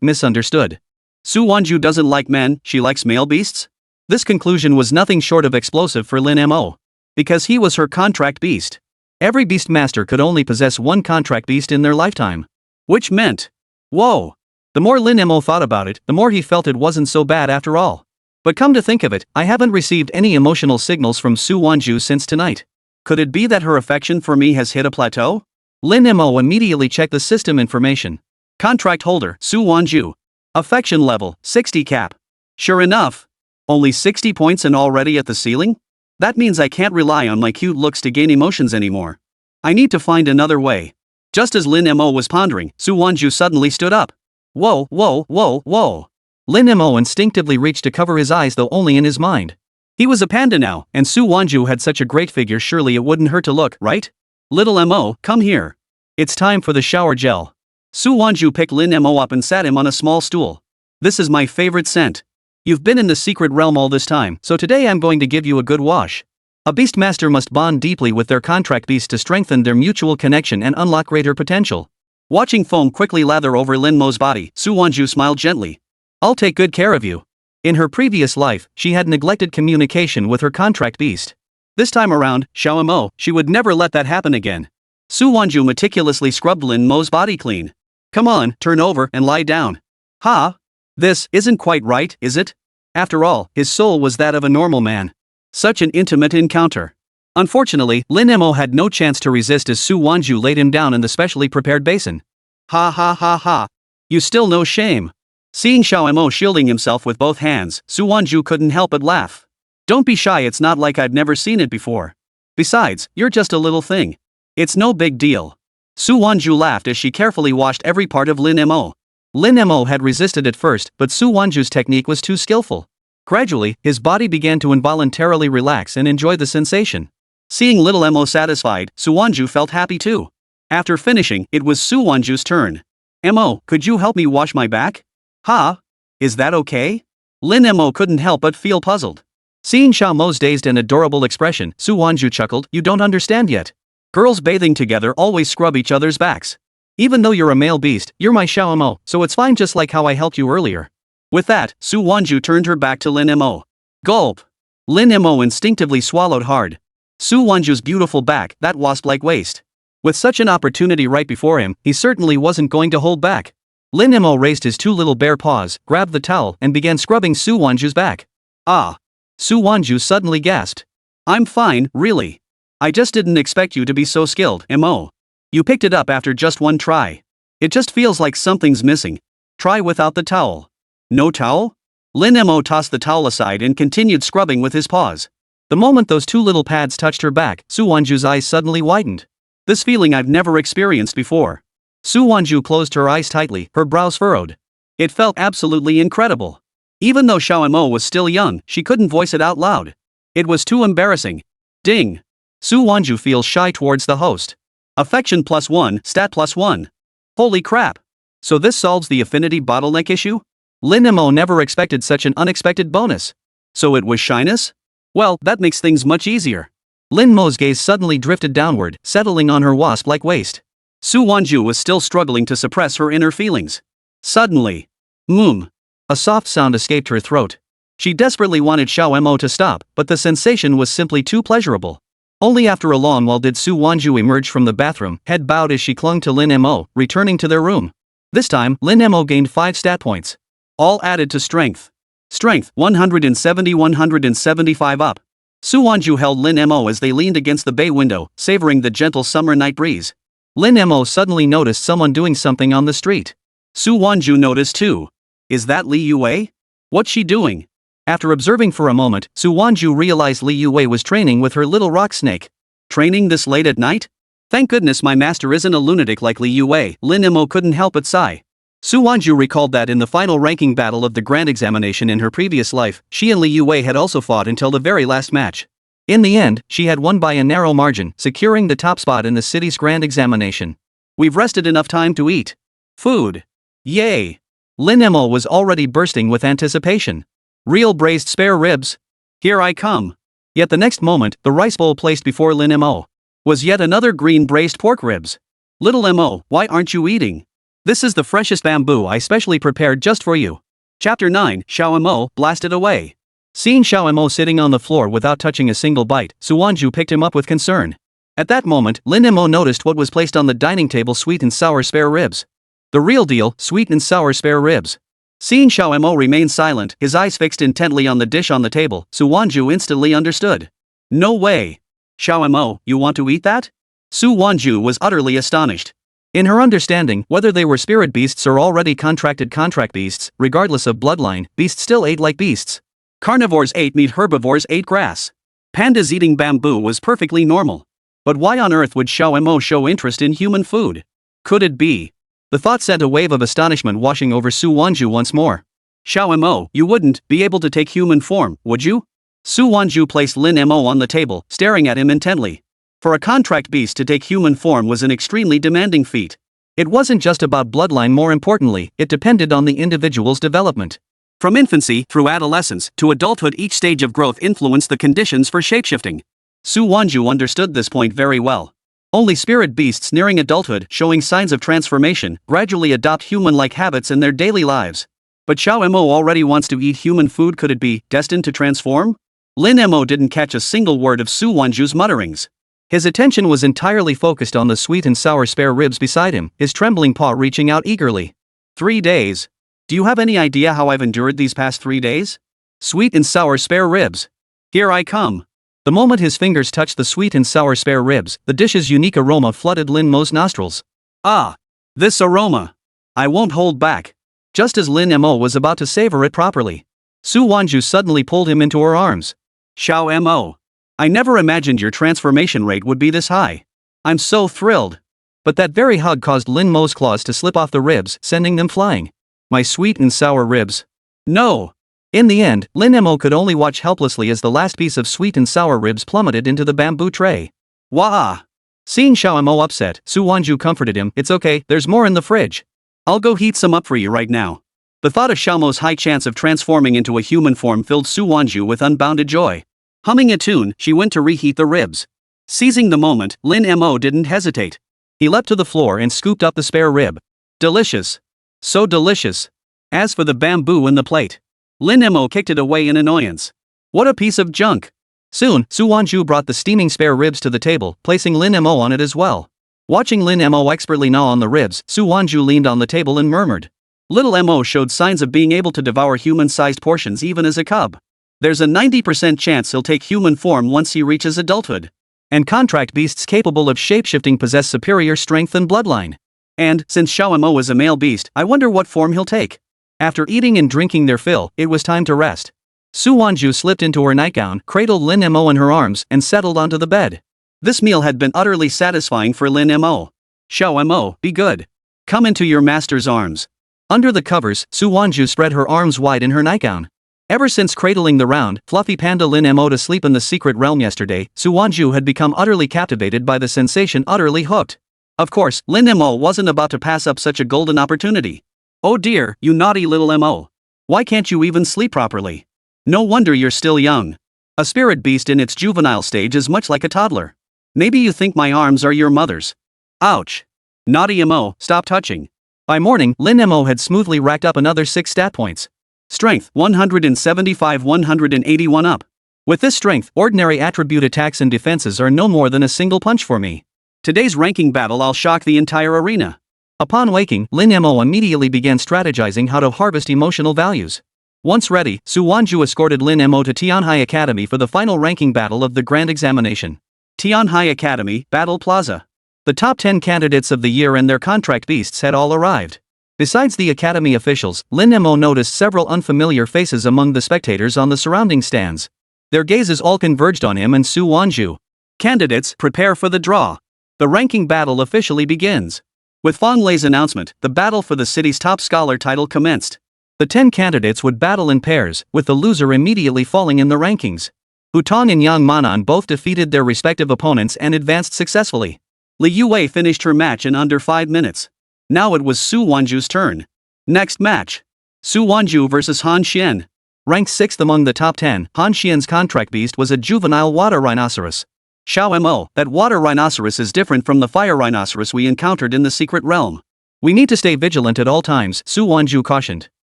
misunderstood. Su Wanzhu doesn't like men, she likes male beasts? This conclusion was nothing short of explosive for Lin Mo. Because he was her contract beast. Every beast master could only possess one contract beast in their lifetime. Which meant, whoa. The more Lin Mo thought about it, the more he felt it wasn't so bad after all. But come to think of it, I haven't received any emotional signals from Su Wanzhu since tonight. Could it be that her affection for me has hit a plateau? Lin Mo immediately checked the system information. Contract holder, Su Wanzhu. Affection level, 60 cap. Sure enough. Only 60 points and already at the ceiling? That means I can't rely on my cute looks to gain emotions anymore. I need to find another way. Just as Lin Mo was pondering, Su Wanzhu suddenly stood up. Whoa, whoa, whoa, whoa. Lin Mo instinctively reached to cover his eyes, though only in his mind. He was a panda now, and Su Wanzhu had such a great figure, surely it wouldn't hurt to look, right? Little Mo, come here. It's time for the shower gel. Su Wanzhu picked Lin Mo up and sat him on a small stool. This is my favorite scent. You've been in the secret realm all this time, so today I'm going to give you a good wash. A beastmaster must bond deeply with their contract beast to strengthen their mutual connection and unlock greater potential. Watching foam quickly lather over Lin Mo's body, Su Wanzhu smiled gently. I'll take good care of you. In her previous life, she had neglected communication with her contract beast. This time around, Xiao Mo, she would never let that happen again. Su Wanzhu meticulously scrubbed Lin Mo's body clean. Come on, turn over and lie down. Ha! This isn't quite right, is it? After all, his soul was that of a normal man. Such an intimate encounter. Unfortunately, Lin Mo had no chance to resist as Su Wanzhu laid him down in the specially prepared basin. Ha ha ha ha. You still no shame. Seeing Xiao Mo shielding himself with both hands, Su Wanzhu couldn't help but laugh. Don't be shy, it's not like I've never seen it before. Besides, you're just a little thing. It's no big deal. Su Wanzhu laughed as she carefully washed every part of Lin Mo. Lin Mo had resisted at first, but Su Wanzhu's technique was too skillful. Gradually, his body began to involuntarily relax and enjoy the sensation. Seeing little Mo satisfied, Su Wanzhu felt happy too. After finishing, it was Su Wanzhu's turn. Mo, could you help me wash my back? Ha? Is that okay? Lin Mo couldn't help but feel puzzled. Seeing Xiao Mo's dazed and adorable expression, Su Wanzhu chuckled, you don't understand yet. Girls bathing together always scrub each other's backs. Even though you're a male beast, you're my Xiao Mo, so it's fine, just like how I helped you earlier. With that, Su Wanzhu turned her back to Lin Mo. Gulp. Lin Mo instinctively swallowed hard. Su Wanzhu's beautiful back, that wasp-like waist. With such an opportunity right before him, he certainly wasn't going to hold back. Lin Mo raised his two little bare paws, grabbed the towel, and began scrubbing Su Wanzhu's back. Ah! Su Wanzhu suddenly gasped. I'm fine, really. I just didn't expect you to be so skilled, Mo. You picked it up after just one try. It just feels like something's missing. Try without the towel. No towel? Lin Mo tossed the towel aside and continued scrubbing with his paws. The moment those two little pads touched her back, Su Wanzhu's eyes suddenly widened. This feeling I've never experienced before. Su Wanzhu closed her eyes tightly, her brows furrowed. It felt absolutely incredible. Even though Xiao Mo was still young, she couldn't voice it out loud. It was too embarrassing. Ding. Su Wanzhu feels shy towards the host. Affection +1, stat +1. Holy crap. So this solves the affinity bottleneck issue? Lin Mo never expected such an unexpected bonus. So it was shyness? Well, that makes things much easier. Lin Mo's gaze suddenly drifted downward, settling on her wasp-like waist. Su Wanzhu was still struggling to suppress her inner feelings. Suddenly, a soft sound escaped her throat. She desperately wanted Xiao Mo to stop, but the sensation was simply too pleasurable. Only after a long while did Su Wanzhu emerge from the bathroom, head bowed as she clung to Lin Mo, returning to their room. This time, Lin Mo gained 5 stat points. All added to strength. Strength, 170-175 up. Su Wanzhu held Lin Mo as they leaned against the bay window, savoring the gentle summer night breeze. Lin Mo suddenly noticed someone doing something on the street. Su Wanzhu noticed too. Is that Li Youwei? What's she doing? After observing for a moment, Su Wanzhu realized Li Youwei was training with her little rock snake. Training this late at night? Thank goodness my master isn't a lunatic like Li Youwei, Lin Mo couldn't help but sigh. Su Wanzhu recalled that in the final ranking battle of the grand examination in her previous life, she and Li Youwei had also fought until the very last match. In the end, she had won by a narrow margin, securing the top spot in the city's grand examination. We've rested enough time to eat. Food. Yay! Lin Mo was already bursting with anticipation. Real braised spare ribs? Here I come. Yet the next moment, the rice bowl placed before Lin Mo was yet another green braised pork ribs. Little Mo, why aren't you eating? This is the freshest bamboo I specially prepared just for you. Chapter 9, Xiao Mo blasted away. Seeing Xiao Mo sitting on the floor without touching a single bite, Su Wanzhu picked him up with concern. At that moment, Lin Mo noticed what was placed on the dining table: sweet and sour spare ribs. The real deal, sweet and sour spare ribs. Seeing Xiao Mo remain silent, his eyes fixed intently on the dish on the table, Su Wanzhu instantly understood. No way. Xiao Mo, you want to eat that? Su Wanzhu was utterly astonished. In her understanding, whether they were spirit beasts or already contract beasts, regardless of bloodline, beasts still ate like beasts. Carnivores ate meat, herbivores ate grass. Pandas eating bamboo was perfectly normal. But why on earth would Xiao Mo show interest in human food? Could it be? The thought sent a wave of astonishment washing over Su Wanzhu once more. Xiao Mo, you wouldn't be able to take human form, would you? Su Wanzhu placed Lin Mo on the table, staring at him intently. For a contract beast to take human form was an extremely demanding feat. It wasn't just about bloodline, more importantly, it depended on the individual's development. From infancy through adolescence to adulthood, each stage of growth influenced the conditions for shapeshifting. Su Wanzhu understood this point very well. Only spirit beasts nearing adulthood, showing signs of transformation, gradually adopt human-like habits in their daily lives. But Xiao Mo already wants to eat human food. Could it be destined to transform? Lin Mo didn't catch a single word of Su Wanzhu's mutterings. His attention was entirely focused on the sweet and sour spare ribs beside him, his trembling paw reaching out eagerly. 3 days. Do you have any idea how I've endured these past 3 days? Sweet and sour spare ribs. Here I come. The moment his fingers touched the sweet and sour spare ribs, the dish's unique aroma flooded Lin Mo's nostrils. Ah! This aroma! I won't hold back. Just as Lin Mo was about to savor it properly, Su Wanzhu suddenly pulled him into her arms. Xiao Mo. I never imagined your transformation rate would be this high. I'm so thrilled. But that very hug caused Lin Mo's claws to slip off the ribs, sending them flying. My sweet and sour ribs. No! In the end, Lin Mo could only watch helplessly as the last piece of sweet and sour ribs plummeted into the bamboo tray. Wah! Seeing Xiao Mo upset, Su Wanzhu comforted him. It's okay, there's more in the fridge. I'll go heat some up for you right now. The thought of Xiao Mo's high chance of transforming into a human form filled Su Wanzhu with unbounded joy. Humming a tune, she went to reheat the ribs. Seizing the moment, Lin Mo didn't hesitate. He leapt to the floor and scooped up the spare rib. Delicious. So delicious. As for the bamboo in the plate, Lin Mo kicked it away in annoyance. What a piece of junk. Soon, Su Wanzhu brought the steaming spare ribs to the table, placing Lin Mo on it as well. Watching Lin Mo expertly gnaw on the ribs, Su Wanzhu leaned on the table and murmured. Little Mo showed signs of being able to devour human-sized portions even as a cub. There's a 90% chance he'll take human form once he reaches adulthood. And contract beasts capable of shapeshifting possess superior strength and bloodline. And, since Xiao Mo is a male beast, I wonder what form he'll take. After eating and drinking their fill, it was time to rest. Su Wanzhu slipped into her nightgown, cradled Lin Mo in her arms, and settled onto the bed. This meal had been utterly satisfying for Lin Mo. Xiao Mo, be good. Come into your master's arms. Under the covers, Su Wanzhu spread her arms wide in her nightgown. Ever since cradling the round, fluffy panda Lin Mo to sleep in the secret realm yesterday, Su Wanzhu had become utterly captivated by the sensation, utterly hooked. Of course, Lin Mo wasn't about to pass up such a golden opportunity. Oh dear, you naughty little Mo. Why can't you even sleep properly? No wonder you're still young. A spirit beast in its juvenile stage is much like a toddler. Maybe you think my arms are your mother's. Ouch. Naughty Mo, stop touching. By morning, Lin Mo had smoothly racked up another 6 stat points. Strength, 175, 181 up. With this strength, ordinary attribute attacks and defenses are no more than a single punch for me. Today's ranking battle, I'll shock the entire arena. Upon waking, Lin Mo immediately began strategizing how to harvest emotional values. Once ready, Su Wanzhu escorted Lin Mo to Tianhai Academy for the final ranking battle of the grand examination. Tianhai Academy, Battle Plaza. The top 10 candidates of the year and their contract beasts had all arrived. Besides the academy officials, Lin Mo noticed several unfamiliar faces among the spectators on the surrounding stands. Their gazes all converged on him and Su Wanzhu. Candidates, prepare for the draw. The ranking battle officially begins. With Fang Lei's announcement, the battle for the city's top scholar title commenced. The 10 candidates would battle in pairs, with the loser immediately falling in the rankings. Hutong and Yang Manan both defeated their respective opponents and advanced successfully. Li Youwei finished her match in under 5 minutes. Now it was Su Wanzhu's turn. Next match. Su Wanzhu vs Han Xian. Ranked 6th among the top 10, Han Xian's contract beast was a juvenile water rhinoceros. Xiao Mo, that water rhinoceros is different from the fire rhinoceros we encountered in the secret realm. We need to stay vigilant at all times, Su Wanzhu cautioned.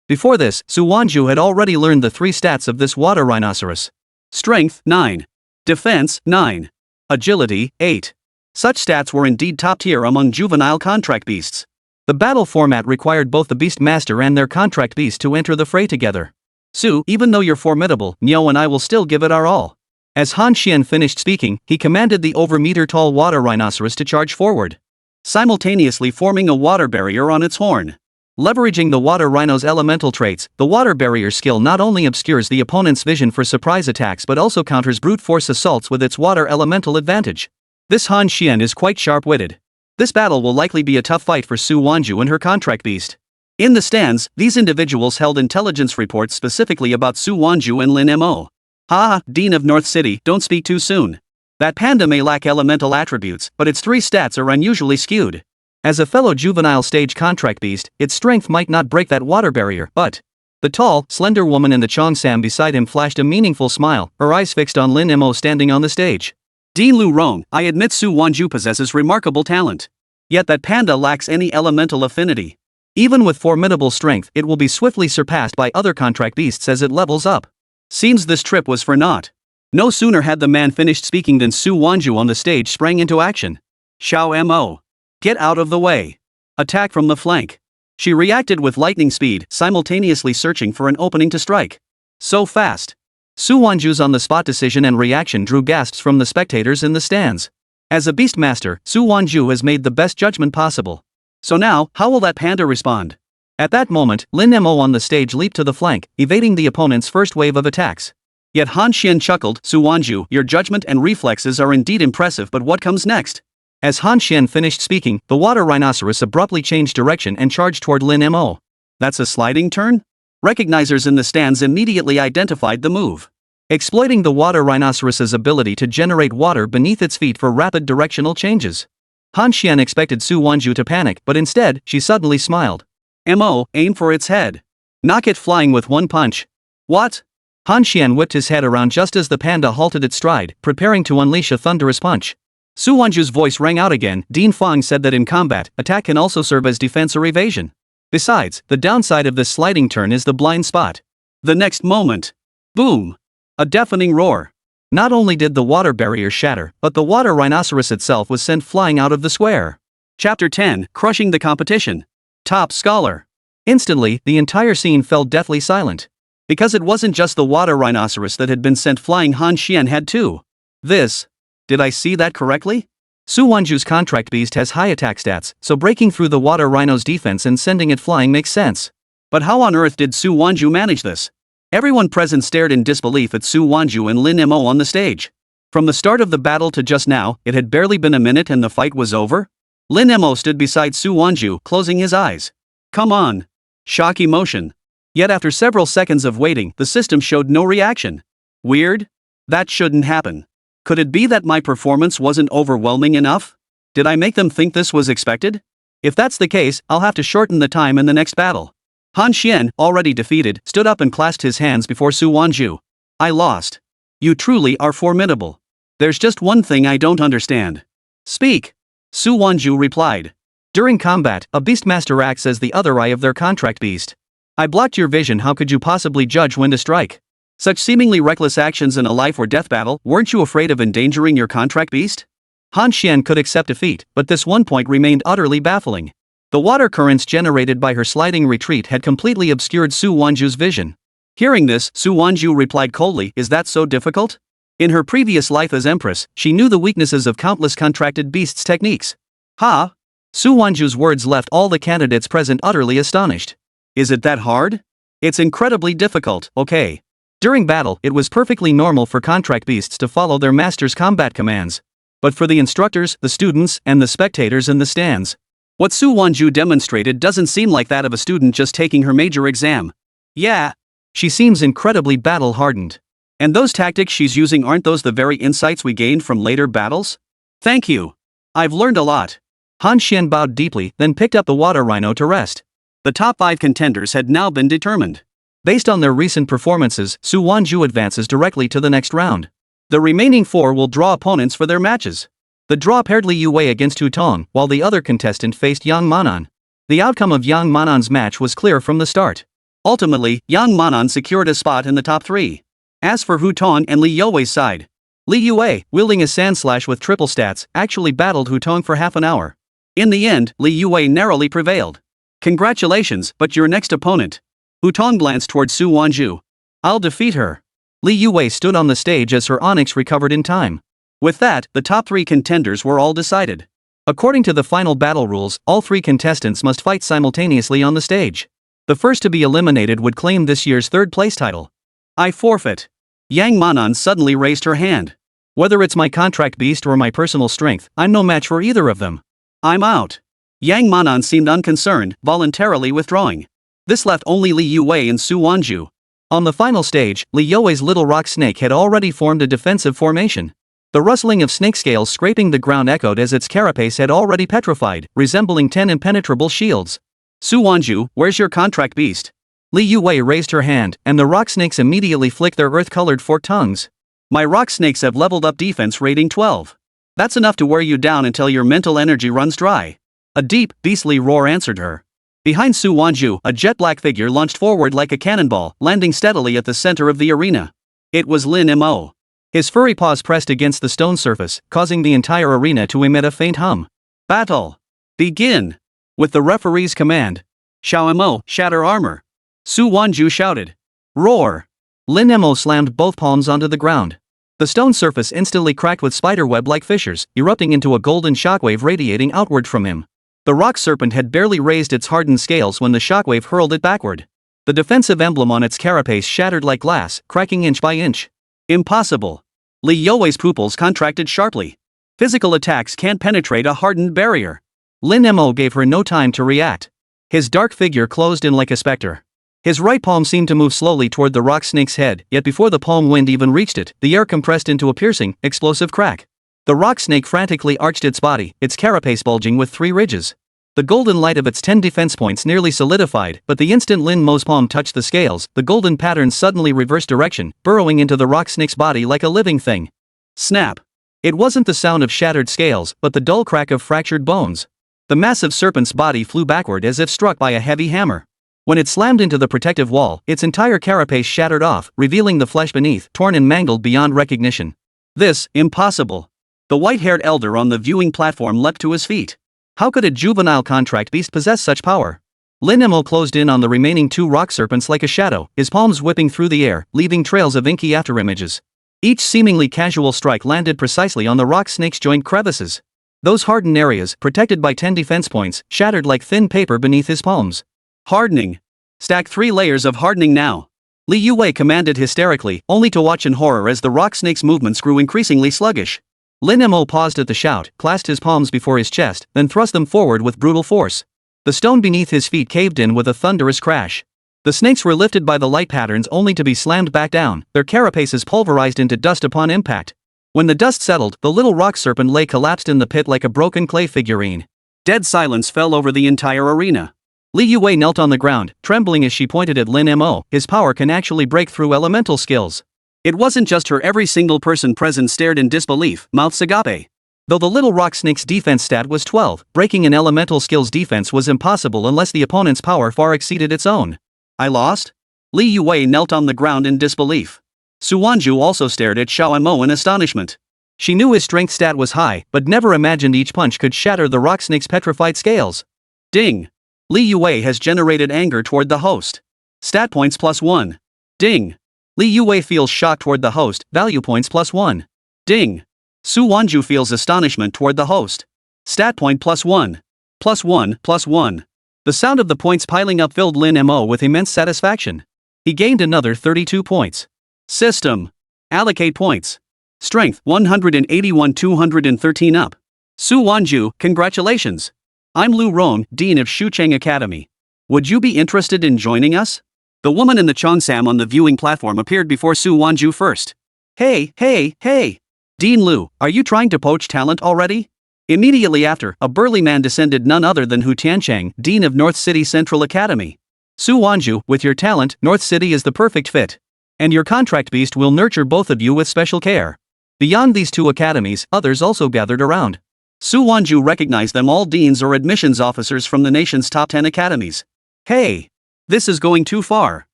Before this, Su Wanzhu had already learned the 3 stats of this water rhinoceros. Strength, 9. Defense, 9. Agility, 8. Such stats were indeed top tier among juvenile contract beasts. The battle format required both the beast master and their contract beast to enter the fray together. Su, even though you're formidable, Niu and I will still give it our all. As Han Xian finished speaking, he commanded the over-meter-tall water rhinoceros to charge forward, simultaneously forming a water barrier on its horn. Leveraging the water rhino's elemental traits, the water barrier skill not only obscures the opponent's vision for surprise attacks but also counters brute force assaults with its water elemental advantage. This Han Xian is quite sharp-witted. This battle will likely be a tough fight for Su Wanzhu and her contract beast. In the stands, these individuals held intelligence reports specifically about Su Wanzhu and Lin Mo. Ha, Dean of North City, don't speak too soon. That panda may lack elemental attributes, but its 3 stats are unusually skewed. As a fellow juvenile stage contract beast, its strength might not break that water barrier, but... The tall, slender woman in the Cheongsam beside him flashed a meaningful smile, her eyes fixed on Lin Mo standing on the stage. Dean Lu Rong, I admit Su Wanzhu possesses remarkable talent. Yet that panda lacks any elemental affinity. Even with formidable strength, it will be swiftly surpassed by other contract beasts as it levels up. Seems this trip was for naught. No sooner had the man finished speaking than Su Wanzhu on the stage sprang into action. Xiao Mo. Get out of the way. Attack from the flank. She reacted with lightning speed, simultaneously searching for an opening to strike. So fast. Su Wanzhu's on-the-spot decision and reaction drew gasps from the spectators in the stands. As a beastmaster, Su Wanzhu has made the best judgment possible. So now, how will that panda respond? At that moment, Lin Mo on the stage leaped to the flank, evading the opponent's first wave of attacks. Yet Han Xian chuckled, Su Wanzhu, your judgment and reflexes are indeed impressive, but what comes next? As Han Xian finished speaking, the water rhinoceros abruptly changed direction and charged toward Lin Mo. That's a sliding turn? Recognizers in the stands immediately identified the move. Exploiting the water rhinoceros's ability to generate water beneath its feet for rapid directional changes. Han Xian expected Su Wanzhu to panic, but instead, she suddenly smiled. Mo, aim for its head. Knock it flying with one punch. What? Han Xian whipped his head around just as the panda halted its stride, preparing to unleash a thunderous punch. Su Wanzhu's voice rang out again. Dean Fang said that in combat, attack can also serve as defense or evasion. Besides, the downside of this sliding turn is the blind spot. The next moment. Boom! A deafening roar. Not only did the water barrier shatter, but the water rhinoceros itself was sent flying out of the square. Chapter 10, Crushing the Competition. Top Scholar. Instantly, the entire scene fell deathly silent. Because it wasn't just the water rhinoceros that had been sent flying, Han Xian had too. Did I see that correctly? Su Wanzhu's contract beast has high attack stats, so breaking through the water rhino's defense and sending it flying makes sense. But how on earth did Su Wanzhu manage this? Everyone present stared in disbelief at Su Wanzhu and Lin Mo on the stage. From the start of the battle to just now, it had barely been a minute and the fight was over? Lin Mo stood beside Su Wanzhu, closing his eyes. Come on. Shock emotion. Yet after several seconds of waiting, the system showed no reaction. Weird? That shouldn't happen. Could it be that my performance wasn't overwhelming enough? Did I make them think this was expected? If that's the case, I'll have to shorten the time in the next battle. Han Xian, already defeated, stood up and clasped his hands before Su Wanzhu. I lost. You truly are formidable. There's just one thing I don't understand. Speak. Su Wanzhu replied. During combat, a beastmaster acts as the other eye of their contract beast. I blocked your vision, how could you possibly judge when to strike? Such seemingly reckless actions in a life or death battle, weren't you afraid of endangering your contract beast? Han Xian could accept defeat, but this one point remained utterly baffling. The water currents generated by her sliding retreat had completely obscured Su Wanzhu's vision. Hearing this, Su Wanzhu replied coldly, is that so difficult? In her previous life as empress, she knew the weaknesses of countless contracted beasts' techniques. Ha! Su Wanzhu's words left all the candidates present utterly astonished. Is it that hard? It's incredibly difficult, okay. During battle, it was perfectly normal for contract beasts to follow their master's combat commands. But for the instructors, the students, and the spectators in the stands, what Su Wanzhu demonstrated doesn't seem like that of a student just taking her major exam. Yeah. She seems incredibly battle-hardened. And those tactics she's using, aren't those the very insights we gained from later battles? Thank you. I've learned a lot. Han Xian bowed deeply, then picked up the water rhino to rest. The top 5 contenders had now been determined. Based on their recent performances, Su Wanzhu advances directly to the next round. The remaining 4 will draw opponents for their matches. The draw paired Li Youwei against Hu Tong, while the other contestant faced Yang Manan. The outcome of Yang Manan's match was clear from the start. Ultimately, Yang Manan secured a spot in the top 3. As for Hu Tong and Li Youwei's side, Li Youwei, wielding a sand slash with triple stats, actually battled Hu Tong for half an hour. In the end, Li Youwei narrowly prevailed. Congratulations, but your next opponent. Hu Tong glanced toward Su Wanzhu. I'll defeat her. Li Youwei stood on the stage as her onyx recovered in time. With that, the top 3 contenders were all decided. According to the final battle rules, all 3 contestants must fight simultaneously on the stage. The first to be eliminated would claim this year's 3rd place title. I forfeit. Yang Manan suddenly raised her hand. Whether it's my contract beast or my personal strength, I'm no match for either of them. I'm out. Yang Manan seemed unconcerned, voluntarily withdrawing. This left only Li Youwei and Su Wanzhu. On the final stage, Li Youwei's little rock snake had already formed a defensive formation. The rustling of snake scales scraping the ground echoed as its carapace had already petrified, resembling 10 impenetrable shields. Su Wanzhu, where's your contract beast? Li Youwei raised her hand, and the rock snakes immediately flicked their earth-colored forked tongues. My rock snakes have leveled up defense rating 12. That's enough to wear you down until your mental energy runs dry. A deep, beastly roar answered her. Behind Su Wanzhu, a jet-black figure launched forward like a cannonball, landing steadily at the center of the arena. It was Lin Mo. His furry paws pressed against the stone surface, causing the entire arena to emit a faint hum. Battle! Begin! With the referee's command. Xiao Mo, shatter armor! Su Wanzhu shouted. Roar! Lin Mo slammed both palms onto the ground. The stone surface instantly cracked with spiderweb-like fissures, erupting into a golden shockwave radiating outward from him. The rock serpent had barely raised its hardened scales when the shockwave hurled it backward. The defensive emblem on its carapace shattered like glass, cracking inch by inch. Impossible. Li Youwei's pupils contracted sharply. Physical attacks can't penetrate a hardened barrier. Lin Mo gave her no time to react. His dark figure closed in like a specter. His right palm seemed to move slowly toward the rock snake's head, yet before the palm wind even reached it, the air compressed into a piercing, explosive crack. The rock snake frantically arched its body, its carapace bulging with 3 ridges. The golden light of its 10 defense points nearly solidified, but the instant Lin Mo's palm touched the scales, the golden pattern suddenly reversed direction, burrowing into the rock snake's body like a living thing. Snap! It wasn't the sound of shattered scales, but the dull crack of fractured bones. The massive serpent's body flew backward as if struck by a heavy hammer. When it slammed into the protective wall, its entire carapace shattered off, revealing the flesh beneath, torn and mangled beyond recognition. This, impossible. The white-haired elder on the viewing platform leapt to his feet. How could a juvenile contract beast possess such power? Lin Mo closed in on the remaining 2 rock serpents like a shadow, his palms whipping through the air, leaving trails of inky afterimages. Each seemingly casual strike landed precisely on the rock snake's joint crevices. Those hardened areas, protected by 10 defense points, shattered like thin paper beneath his palms. Hardening. Stack 3 layers of hardening now. Li Youwei commanded hysterically, only to watch in horror as the rock snake's movements grew increasingly sluggish. Lin Mo paused at the shout, clasped his palms before his chest, then thrust them forward with brutal force. The stone beneath his feet caved in with a thunderous crash. The snakes were lifted by the light patterns only to be slammed back down, their carapaces pulverized into dust upon impact. When the dust settled, the little rock serpent lay collapsed in the pit like a broken clay figurine. Dead silence fell over the entire arena. Li Youwei knelt on the ground, trembling as she pointed at Lin Mo. His power can actually break through elemental skills. It wasn't just her, every single person present stared in disbelief, mouths agape. Though the little rock snake's defense stat was 12, breaking an elemental skill's defense was impossible unless the opponent's power far exceeded its own. I lost? Li Youwei knelt on the ground in disbelief. Su Wanzhu also stared at Xiao Mo in astonishment. She knew his strength stat was high, but never imagined each punch could shatter the rock snake's petrified scales. Ding! Li Youwei has generated anger toward the host. Stat points +1. Ding! Li Youwei feels shock toward the host, value points +1. Ding! Su Wanzhu feels astonishment toward the host. Stat point +1. +1, +1. The sound of the points piling up filled Lin Mo with immense satisfaction. He gained another 32 points. System. Allocate points. Strength 181 213 up. Su Wanzhu, congratulations. I'm Lu Rong, Dean of Shucheng Academy. Would you be interested in joining us? The woman in the cheongsam on the viewing platform appeared before Su Wanzhu first. Hey, hey, hey! Dean Lu, are you trying to poach talent already? Immediately after, a burly man descended, none other than Hu Tiancheng, Dean of North City Central Academy. Su Wanzhu, with your talent, North City is the perfect fit. And your contract beast will nurture both of you with special care. Beyond these two academies, others also gathered around. Su Wanzhu recognized them all, deans or admissions officers from the nation's top 10 academies. Hey! This is going too far.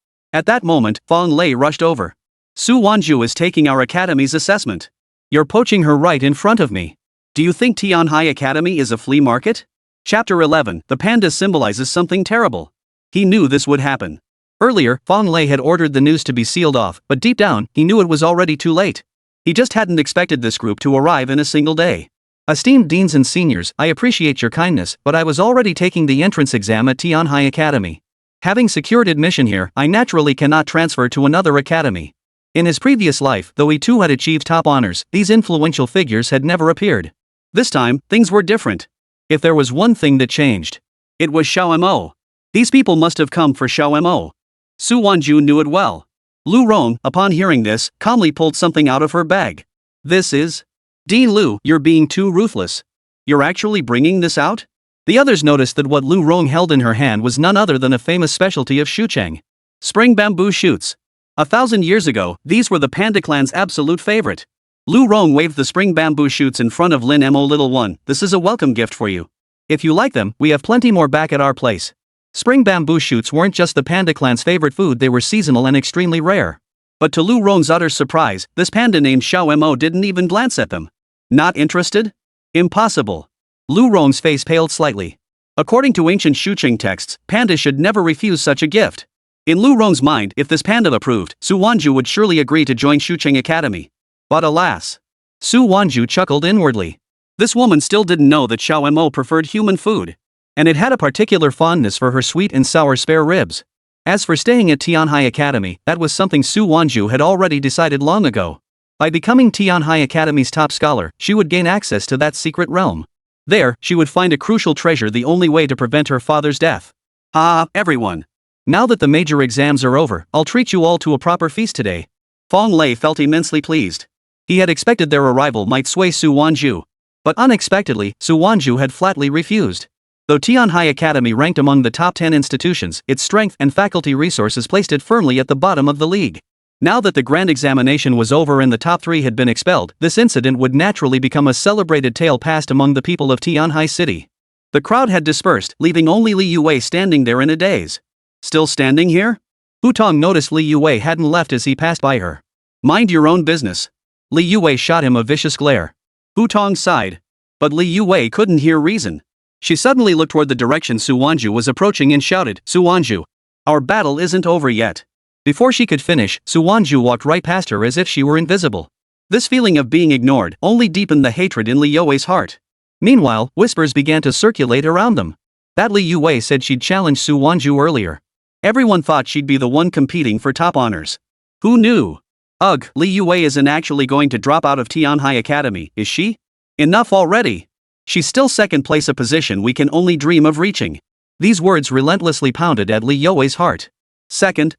At that moment, Fang Lei rushed over. Su Wanzhu is taking our academy's assessment. You're poaching her right in front of me. Do you think Tianhai Academy is a flea market? Chapter 11, the panda symbolizes something terrible. He knew this would happen. Earlier, Fang Lei had ordered the news to be sealed off, but deep down, he knew it was already too late. He just hadn't expected this group to arrive in a single day. Esteemed deans and seniors, I appreciate your kindness, but I was already taking the entrance exam at Tianhai Academy. Having secured admission here, I naturally cannot transfer to another academy. In his previous life, though he too had achieved top honors, these influential figures had never appeared. This time, things were different. If there was one thing that changed, it was Xiao Mo. These people must have come for Xiao Mo. Su Wanzhu knew it well. Lu Rong, upon hearing this, calmly pulled something out of her bag. This is... Dean Lu, you're being too ruthless. You're actually bringing this out? The others noticed that what Lu Rong held in her hand was none other than a famous specialty of Shucheng. Spring bamboo shoots. 1,000 years ago, these were the Panda clan's absolute favorite. Lu Rong waved the spring bamboo shoots in front of Lin Mo. Little one, this is a welcome gift for you. If you like them, we have plenty more back at our place. Spring bamboo shoots weren't just the Panda clan's favorite food, they were seasonal and extremely rare. But to Lu Rong's utter surprise, this panda named Xiao Mo didn't even glance at them. Not interested? Impossible. Lu Rong's face paled slightly. According to ancient Shucheng texts, pandas should never refuse such a gift. In Lu Rong's mind, if this panda approved, Su Wanzhu would surely agree to join Shucheng Academy. But alas. Su Wanzhu chuckled inwardly. This woman still didn't know that Xiao Mo preferred human food. And it had a particular fondness for her sweet and sour spare ribs. As for staying at Tianhai Academy, that was something Su Wanzhu had already decided long ago. By becoming Tianhai Academy's top scholar, she would gain access to that secret realm. There, she would find a crucial treasure, the only way to prevent her father's death. Ah, everyone. Now that the major exams are over, I'll treat you all to a proper feast today. Fang Lei felt immensely pleased. He had expected their arrival might sway Su Wanzhu. But unexpectedly, Su Wanzhu had flatly refused. Though Tianhai Academy ranked among the top 10 institutions, its strength and faculty resources placed it firmly at the bottom of the league. Now that the grand examination was over and the top 3 had been expelled, this incident would naturally become a celebrated tale passed among the people of Tianhai City. The crowd had dispersed, leaving only Li Youwei standing there in a daze. Still standing here? Hu Tong noticed Li Youwei hadn't left as he passed by her. Mind your own business. Li Youwei shot him a vicious glare. Hu Tong sighed. But Li Youwei couldn't hear reason. She suddenly looked toward the direction Su Wanzhu was approaching and shouted, Su Wanzhu, our battle isn't over yet. Before she could finish, Su Wanzhu walked right past her as if she were invisible. This feeling of being ignored only deepened the hatred in Li Youwei's heart. Meanwhile, whispers began to circulate around them. That Li Youwei said she'd challenged Su Wanzhu earlier. Everyone thought she'd be the one competing for top honors. Who knew? Ugh, Li Youwei isn't actually going to drop out of Tianhai Academy, is she? Enough already. She's still second place, a position we can only dream of reaching. These words relentlessly pounded at Li Youwei's heart. Second.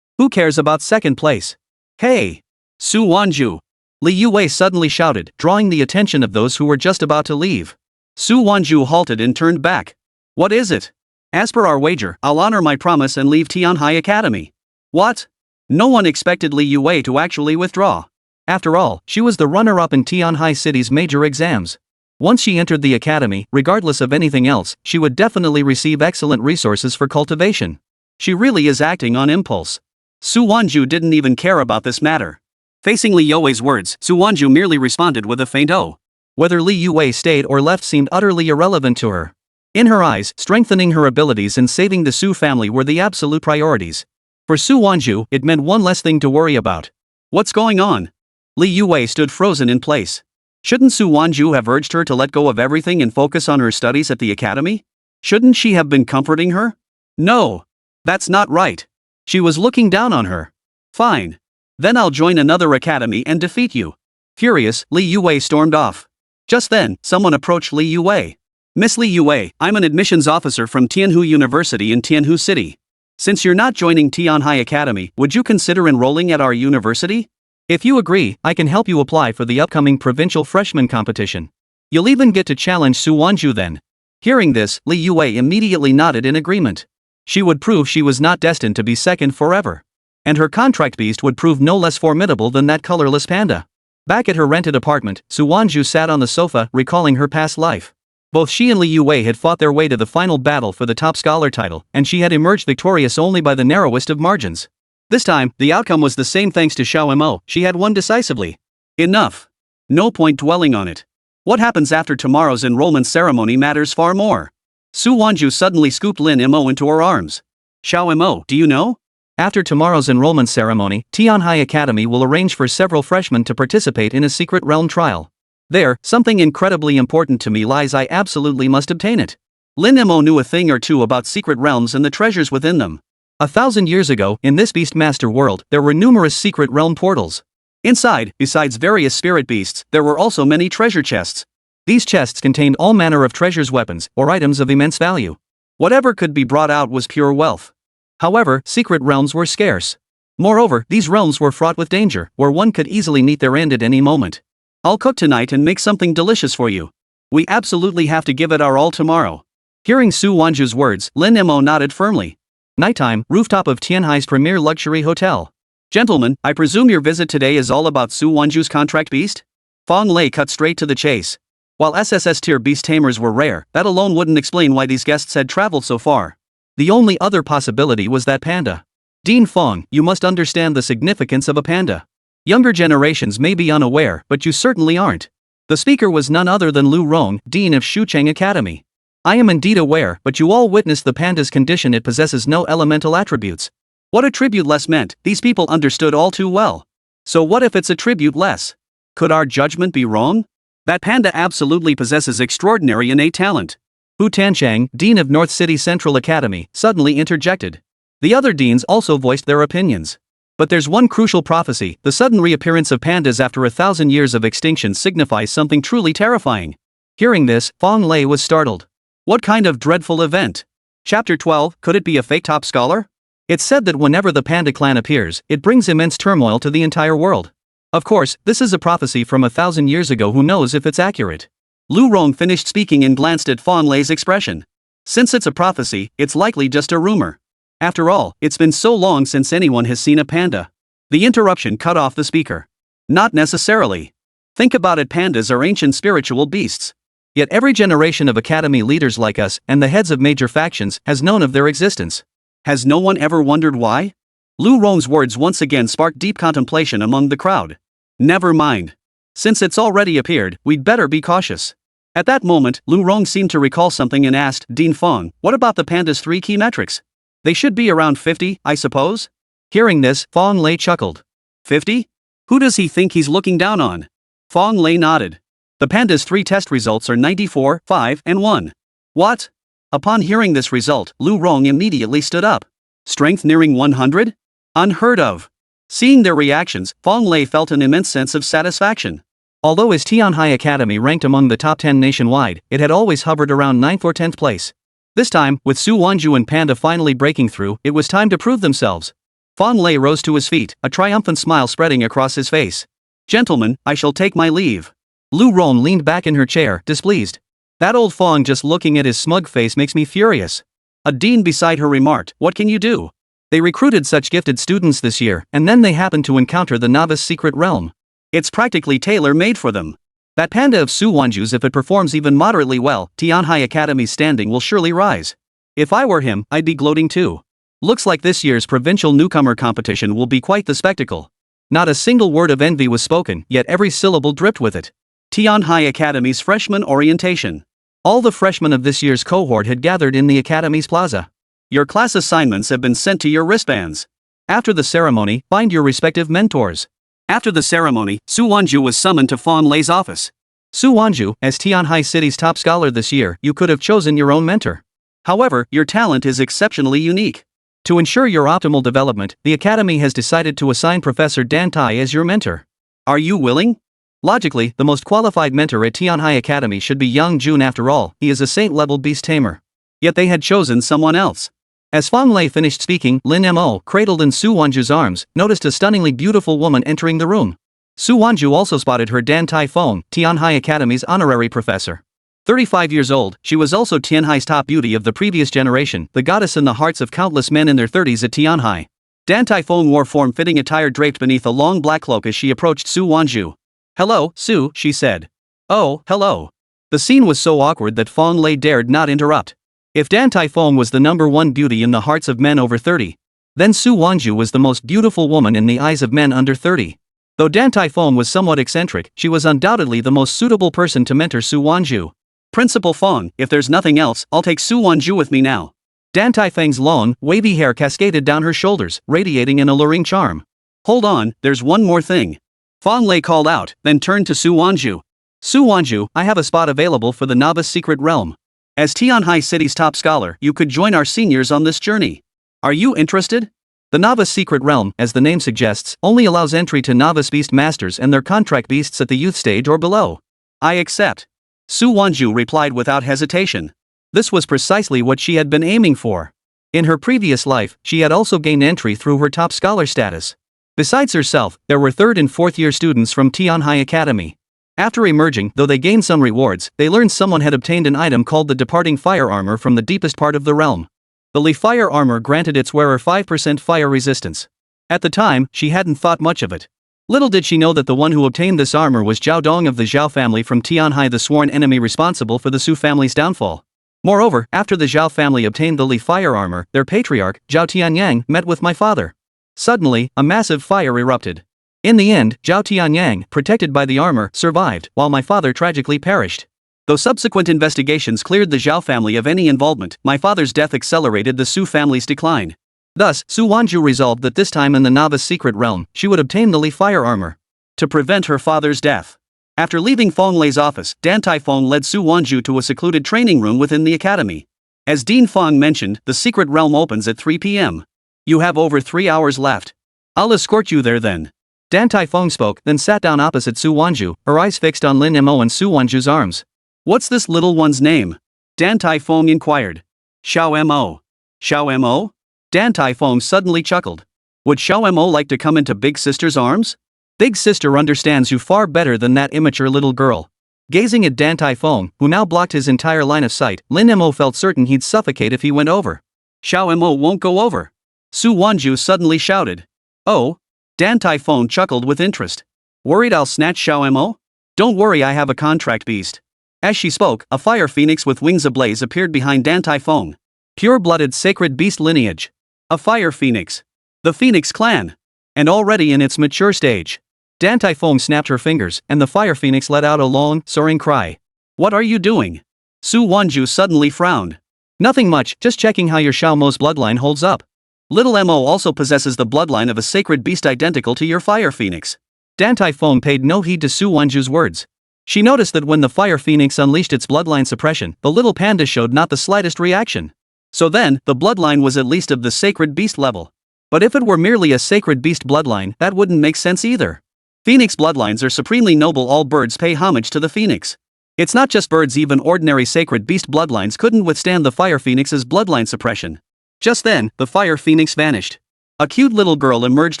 Who cares about second place? Hey! Su Wanzhu! Li Youwei suddenly shouted, drawing the attention of those who were just about to leave. Su Wanzhu halted and turned back. What is it? As per our wager, I'll honor my promise and leave Tianhai Academy. What? No one expected Li Youwei to actually withdraw. After all, she was the runner-up in Tianhai City's major exams. Once she entered the academy, regardless of anything else, she would definitely receive excellent resources for cultivation. She really is acting on impulse. Su Wanzhu didn't even care about this matter. Facing Li Youwei's words, Su Wanzhu merely responded with a faint "oh." Whether Li Youwei stayed or left seemed utterly irrelevant to her. In her eyes, strengthening her abilities and saving the Su family were the absolute priorities. For Su Wanzhu, it meant one less thing to worry about. What's going on? Li Youwei stood frozen in place. Shouldn't Su Wanzhu have urged her to let go of everything and focus on her studies at the academy? Shouldn't she have been comforting her? No. That's not right. She was looking down on her. Fine. Then I'll join another academy and defeat you. Furious, Li Youwei stormed off. Just then, someone approached Li Youwei. Miss Li Youwei, I'm an admissions officer from Tianhu University in Tianhu City. Since you're not joining Tianhai Academy, would you consider enrolling at our university? If you agree, I can help you apply for the upcoming provincial freshman competition. You'll even get to challenge Su Wanzhu then. Hearing this, Li Youwei immediately nodded in agreement. She would prove she was not destined to be second forever. And her contract beast would prove no less formidable than that colorless panda. Back at her rented apartment, Su Wanzhu sat on the sofa, recalling her past life. Both she and Li Youwei had fought their way to the final battle for the top scholar title, and she had emerged victorious only by the narrowest of margins. This time, the outcome was the same thanks to Xiao Mo. She had won decisively. Enough. No point dwelling on it. What happens after tomorrow's enrollment ceremony matters far more. Su Wanzhu suddenly scooped Lin Mo into her arms. Xiao Mo, do you know? After tomorrow's enrollment ceremony, Tianhai Academy will arrange for several freshmen to participate in a secret realm trial. There, something incredibly important to me lies. I absolutely must obtain it. Lin Mo knew a thing or two about secret realms and the treasures within them. 1,000 years ago, in this Beastmaster world, there were numerous secret realm portals. Inside, besides various spirit beasts, there were also many treasure chests. These chests contained all manner of treasures, weapons, or items of immense value. Whatever could be brought out was pure wealth. However, secret realms were scarce. Moreover, these realms were fraught with danger, where one could easily meet their end at any moment. I'll cook tonight and make something delicious for you. We absolutely have to give it our all tomorrow. Hearing Su Wanzhu's words, Lin Mo nodded firmly. Nighttime, rooftop of Tianhai's premier luxury hotel. Gentlemen, I presume your visit today is all about Su Wanzhu's contract beast? Fong Lei cut straight to the chase. While SSS tier beast tamers were rare, that alone wouldn't explain why these guests had traveled so far. The only other possibility was that panda. Dean Fong, you must understand the significance of a panda. Younger generations may be unaware, but you certainly aren't. The speaker was none other than Lu Rong, Dean of Shucheng Academy. I am indeed aware, but you all witnessed the panda's condition. It possesses no elemental attributes. What attributeless meant, these people understood all too well. So what if it's attributeless? Could our judgment be wrong? That panda absolutely possesses extraordinary innate talent. Hu Tanchang, Dean of North City Central Academy, suddenly interjected. The other deans also voiced their opinions. But there's one crucial prophecy: the sudden reappearance of pandas after 1,000 years of extinction signifies something truly terrifying. Hearing this, Fong Lei was startled. What kind of dreadful event? Chapter 12, could it be a fake top scholar? It's said that whenever the panda clan appears, it brings immense turmoil to the entire world. Of course, this is a prophecy from 1,000 years ago. Who knows if it's accurate? Lu Rong finished speaking and glanced at Fong Lei's expression. Since it's a prophecy, it's likely just a rumor. After all, it's been so long since anyone has seen a panda. The interruption cut off the speaker. Not necessarily. Think about it, pandas are ancient spiritual beasts. Yet every generation of academy leaders like us, and the heads of major factions, has known of their existence. Has no one ever wondered why? Lu Rong's words once again sparked deep contemplation among the crowd. Never mind. Since it's already appeared, we'd better be cautious. At that moment, Lu Rong seemed to recall something and asked, Dean Fong, what about the panda's 3 key metrics? They should be around 50, I suppose? Hearing this, Fong Lei chuckled. 50? Who does he think he's looking down on? Fong Lei nodded. The panda's 3 test results are 94, 5, and 1. What? Upon hearing this result, Lu Rong immediately stood up. Strength nearing 100? Unheard of. Seeing their reactions, Fong Lei felt an immense sense of satisfaction. Although his Tianhai Academy ranked among the top 10 nationwide, it had always hovered around 9th or 10th place. This time, with Su Wanzhu and Panda finally breaking through, it was time to prove themselves. Fong Lei rose to his feet, a triumphant smile spreading across his face. Gentlemen, I shall take my leave. Lu Rong leaned back in her chair, displeased. That old Fong, just looking at his smug face makes me furious. A dean beside her remarked, what can you do? They recruited such gifted students this year, and then they happened to encounter the novice secret realm. It's practically tailor-made for them. That panda of Su Wanzhu's, if it performs even moderately well, Tianhai Academy's standing will surely rise. If I were him, I'd be gloating too. Looks like this year's provincial newcomer competition will be quite the spectacle. Not a single word of envy was spoken, yet every syllable dripped with it. Tianhai Academy's freshman orientation. All the freshmen of this year's cohort had gathered in the Academy's plaza. Your class assignments have been sent to your wristbands. After the ceremony, find your respective mentors. After the ceremony, Su Wanzhu was summoned to Fong Lei's office. Su Wanzhu, as Tianhai City's top scholar this year, you could have chosen your own mentor. However, your talent is exceptionally unique. To ensure your optimal development, the Academy has decided to assign Professor Dan Tai as your mentor. Are you willing? Logically, the most qualified mentor at Tianhai Academy should be Yang Jun after all, he is a saint-level beast tamer. Yet they had chosen someone else. As Fang Lei finished speaking, Lin Mo, cradled in Su Wanzhu's arms, noticed a stunningly beautiful woman entering the room. Su Wanzhu also spotted her Dan Tai Feng, Tianhai Academy's honorary professor. 35 years old, she was also Tianhai's top beauty of the previous generation, the goddess in the hearts of countless men in their 30s at Tianhai. Dan Tai Feng wore form-fitting attire draped beneath a long black cloak as she approached Su Wanzhu. "Hello, Su," she said. "Oh, hello." The scene was so awkward that Fang Lei dared not interrupt. If Dan Tai Feng was the #1 beauty in the hearts of men over 30, then Su Wanzhu was the most beautiful woman in the eyes of men under 30. Though Dan Tai Feng was somewhat eccentric, she was undoubtedly the most suitable person to mentor Su Wanzhu. "Principal Feng, if there's nothing else, I'll take Su Wanzhu with me now." Dan Tai Feng's long, wavy hair cascaded down her shoulders, radiating an alluring charm. "Hold on, there's one more thing." Fang Lei called out, then turned to Su Wanzhu. "Su Wanzhu, I have a spot available for the novice secret realm. As Tianhai City's top scholar, you could join our seniors on this journey. Are you interested?" The novice secret realm, as the name suggests, only allows entry to novice beast masters and their contract beasts at the youth stage or below. "I accept." Su Wanzhu replied without hesitation. This was precisely what she had been aiming for. In her previous life, she had also gained entry through her top scholar status. Besides herself, there were 3rd and 4th year students from Tianhai Academy. After emerging, though they gained some rewards, they learned someone had obtained an item called the Departing Fire Armor from the deepest part of the realm. The Li Fire Armor granted its wearer 5% fire resistance. At the time, she hadn't thought much of it. Little did she know that the one who obtained this armor was Zhao Dong of the Zhao family from Tianhai, the sworn enemy responsible for the Su family's downfall. Moreover, after the Zhao family obtained the Li Fire Armor, their patriarch, Zhao Tianyang, met with my father. Suddenly, a massive fire erupted. In the end, Zhao Tianyang, protected by the armor, survived, while my father tragically perished. Though subsequent investigations cleared the Zhao family of any involvement, my father's death accelerated the Su family's decline. Thus, Su Wanzhu resolved that this time in the novice secret realm, she would obtain the Li Fire Armor to prevent her father's death. After leaving Fang Lei's office, Dan Tai Feng led Su Wanzhu to a secluded training room within the academy. As Dean Fang mentioned, the secret realm opens at 3 p.m. You have over 3 hours left. I'll escort you there then. Dan Tai Feng spoke, then sat down opposite Su Wanzhu, her eyes fixed on Lin Mo and Su Wanzhu's arms. "What's this little one's name?" Dan Tai Feng inquired. "Xiao Mo." "Xiao Mo?" Dan Tai Feng suddenly chuckled. "Would Xiao Mo like to come into Big Sister's arms?" Big Sister understands you far better than that immature little girl. Gazing at Dan Tai Feng, who now blocked his entire line of sight, Lin Mo felt certain he'd suffocate if he went over. "Xiao Mo won't go over," Su Wanzhu suddenly shouted. "Oh?" Dan Tai Feng chuckled with interest. "Worried I'll snatch Xiao Mo? Don't worry, I have a contract beast." As she spoke, a fire phoenix with wings ablaze appeared behind Dan Tai Feng. Pure-blooded sacred beast lineage. A fire phoenix. The Phoenix clan. And already in its mature stage. Dan Tai Feng snapped her fingers, and the fire phoenix let out a long, soaring cry. "What are you doing?" Su Wanzhu suddenly frowned. "Nothing much, just checking how your Xiao Mo's bloodline holds up. Little Mo also possesses the bloodline of a sacred beast identical to your fire phoenix." Dan Tai Feng paid no heed to Su Wanzhu's words. She noticed that when the fire phoenix unleashed its bloodline suppression, the little panda showed not the slightest reaction. So then, the bloodline was at least of the sacred beast level. But if it were merely a sacred beast bloodline, that wouldn't make sense either. Phoenix bloodlines are supremely noble, all birds pay homage to the phoenix. It's not just birds, even ordinary sacred beast bloodlines couldn't withstand the fire phoenix's bloodline suppression. Just then, the fire phoenix vanished. A cute little girl emerged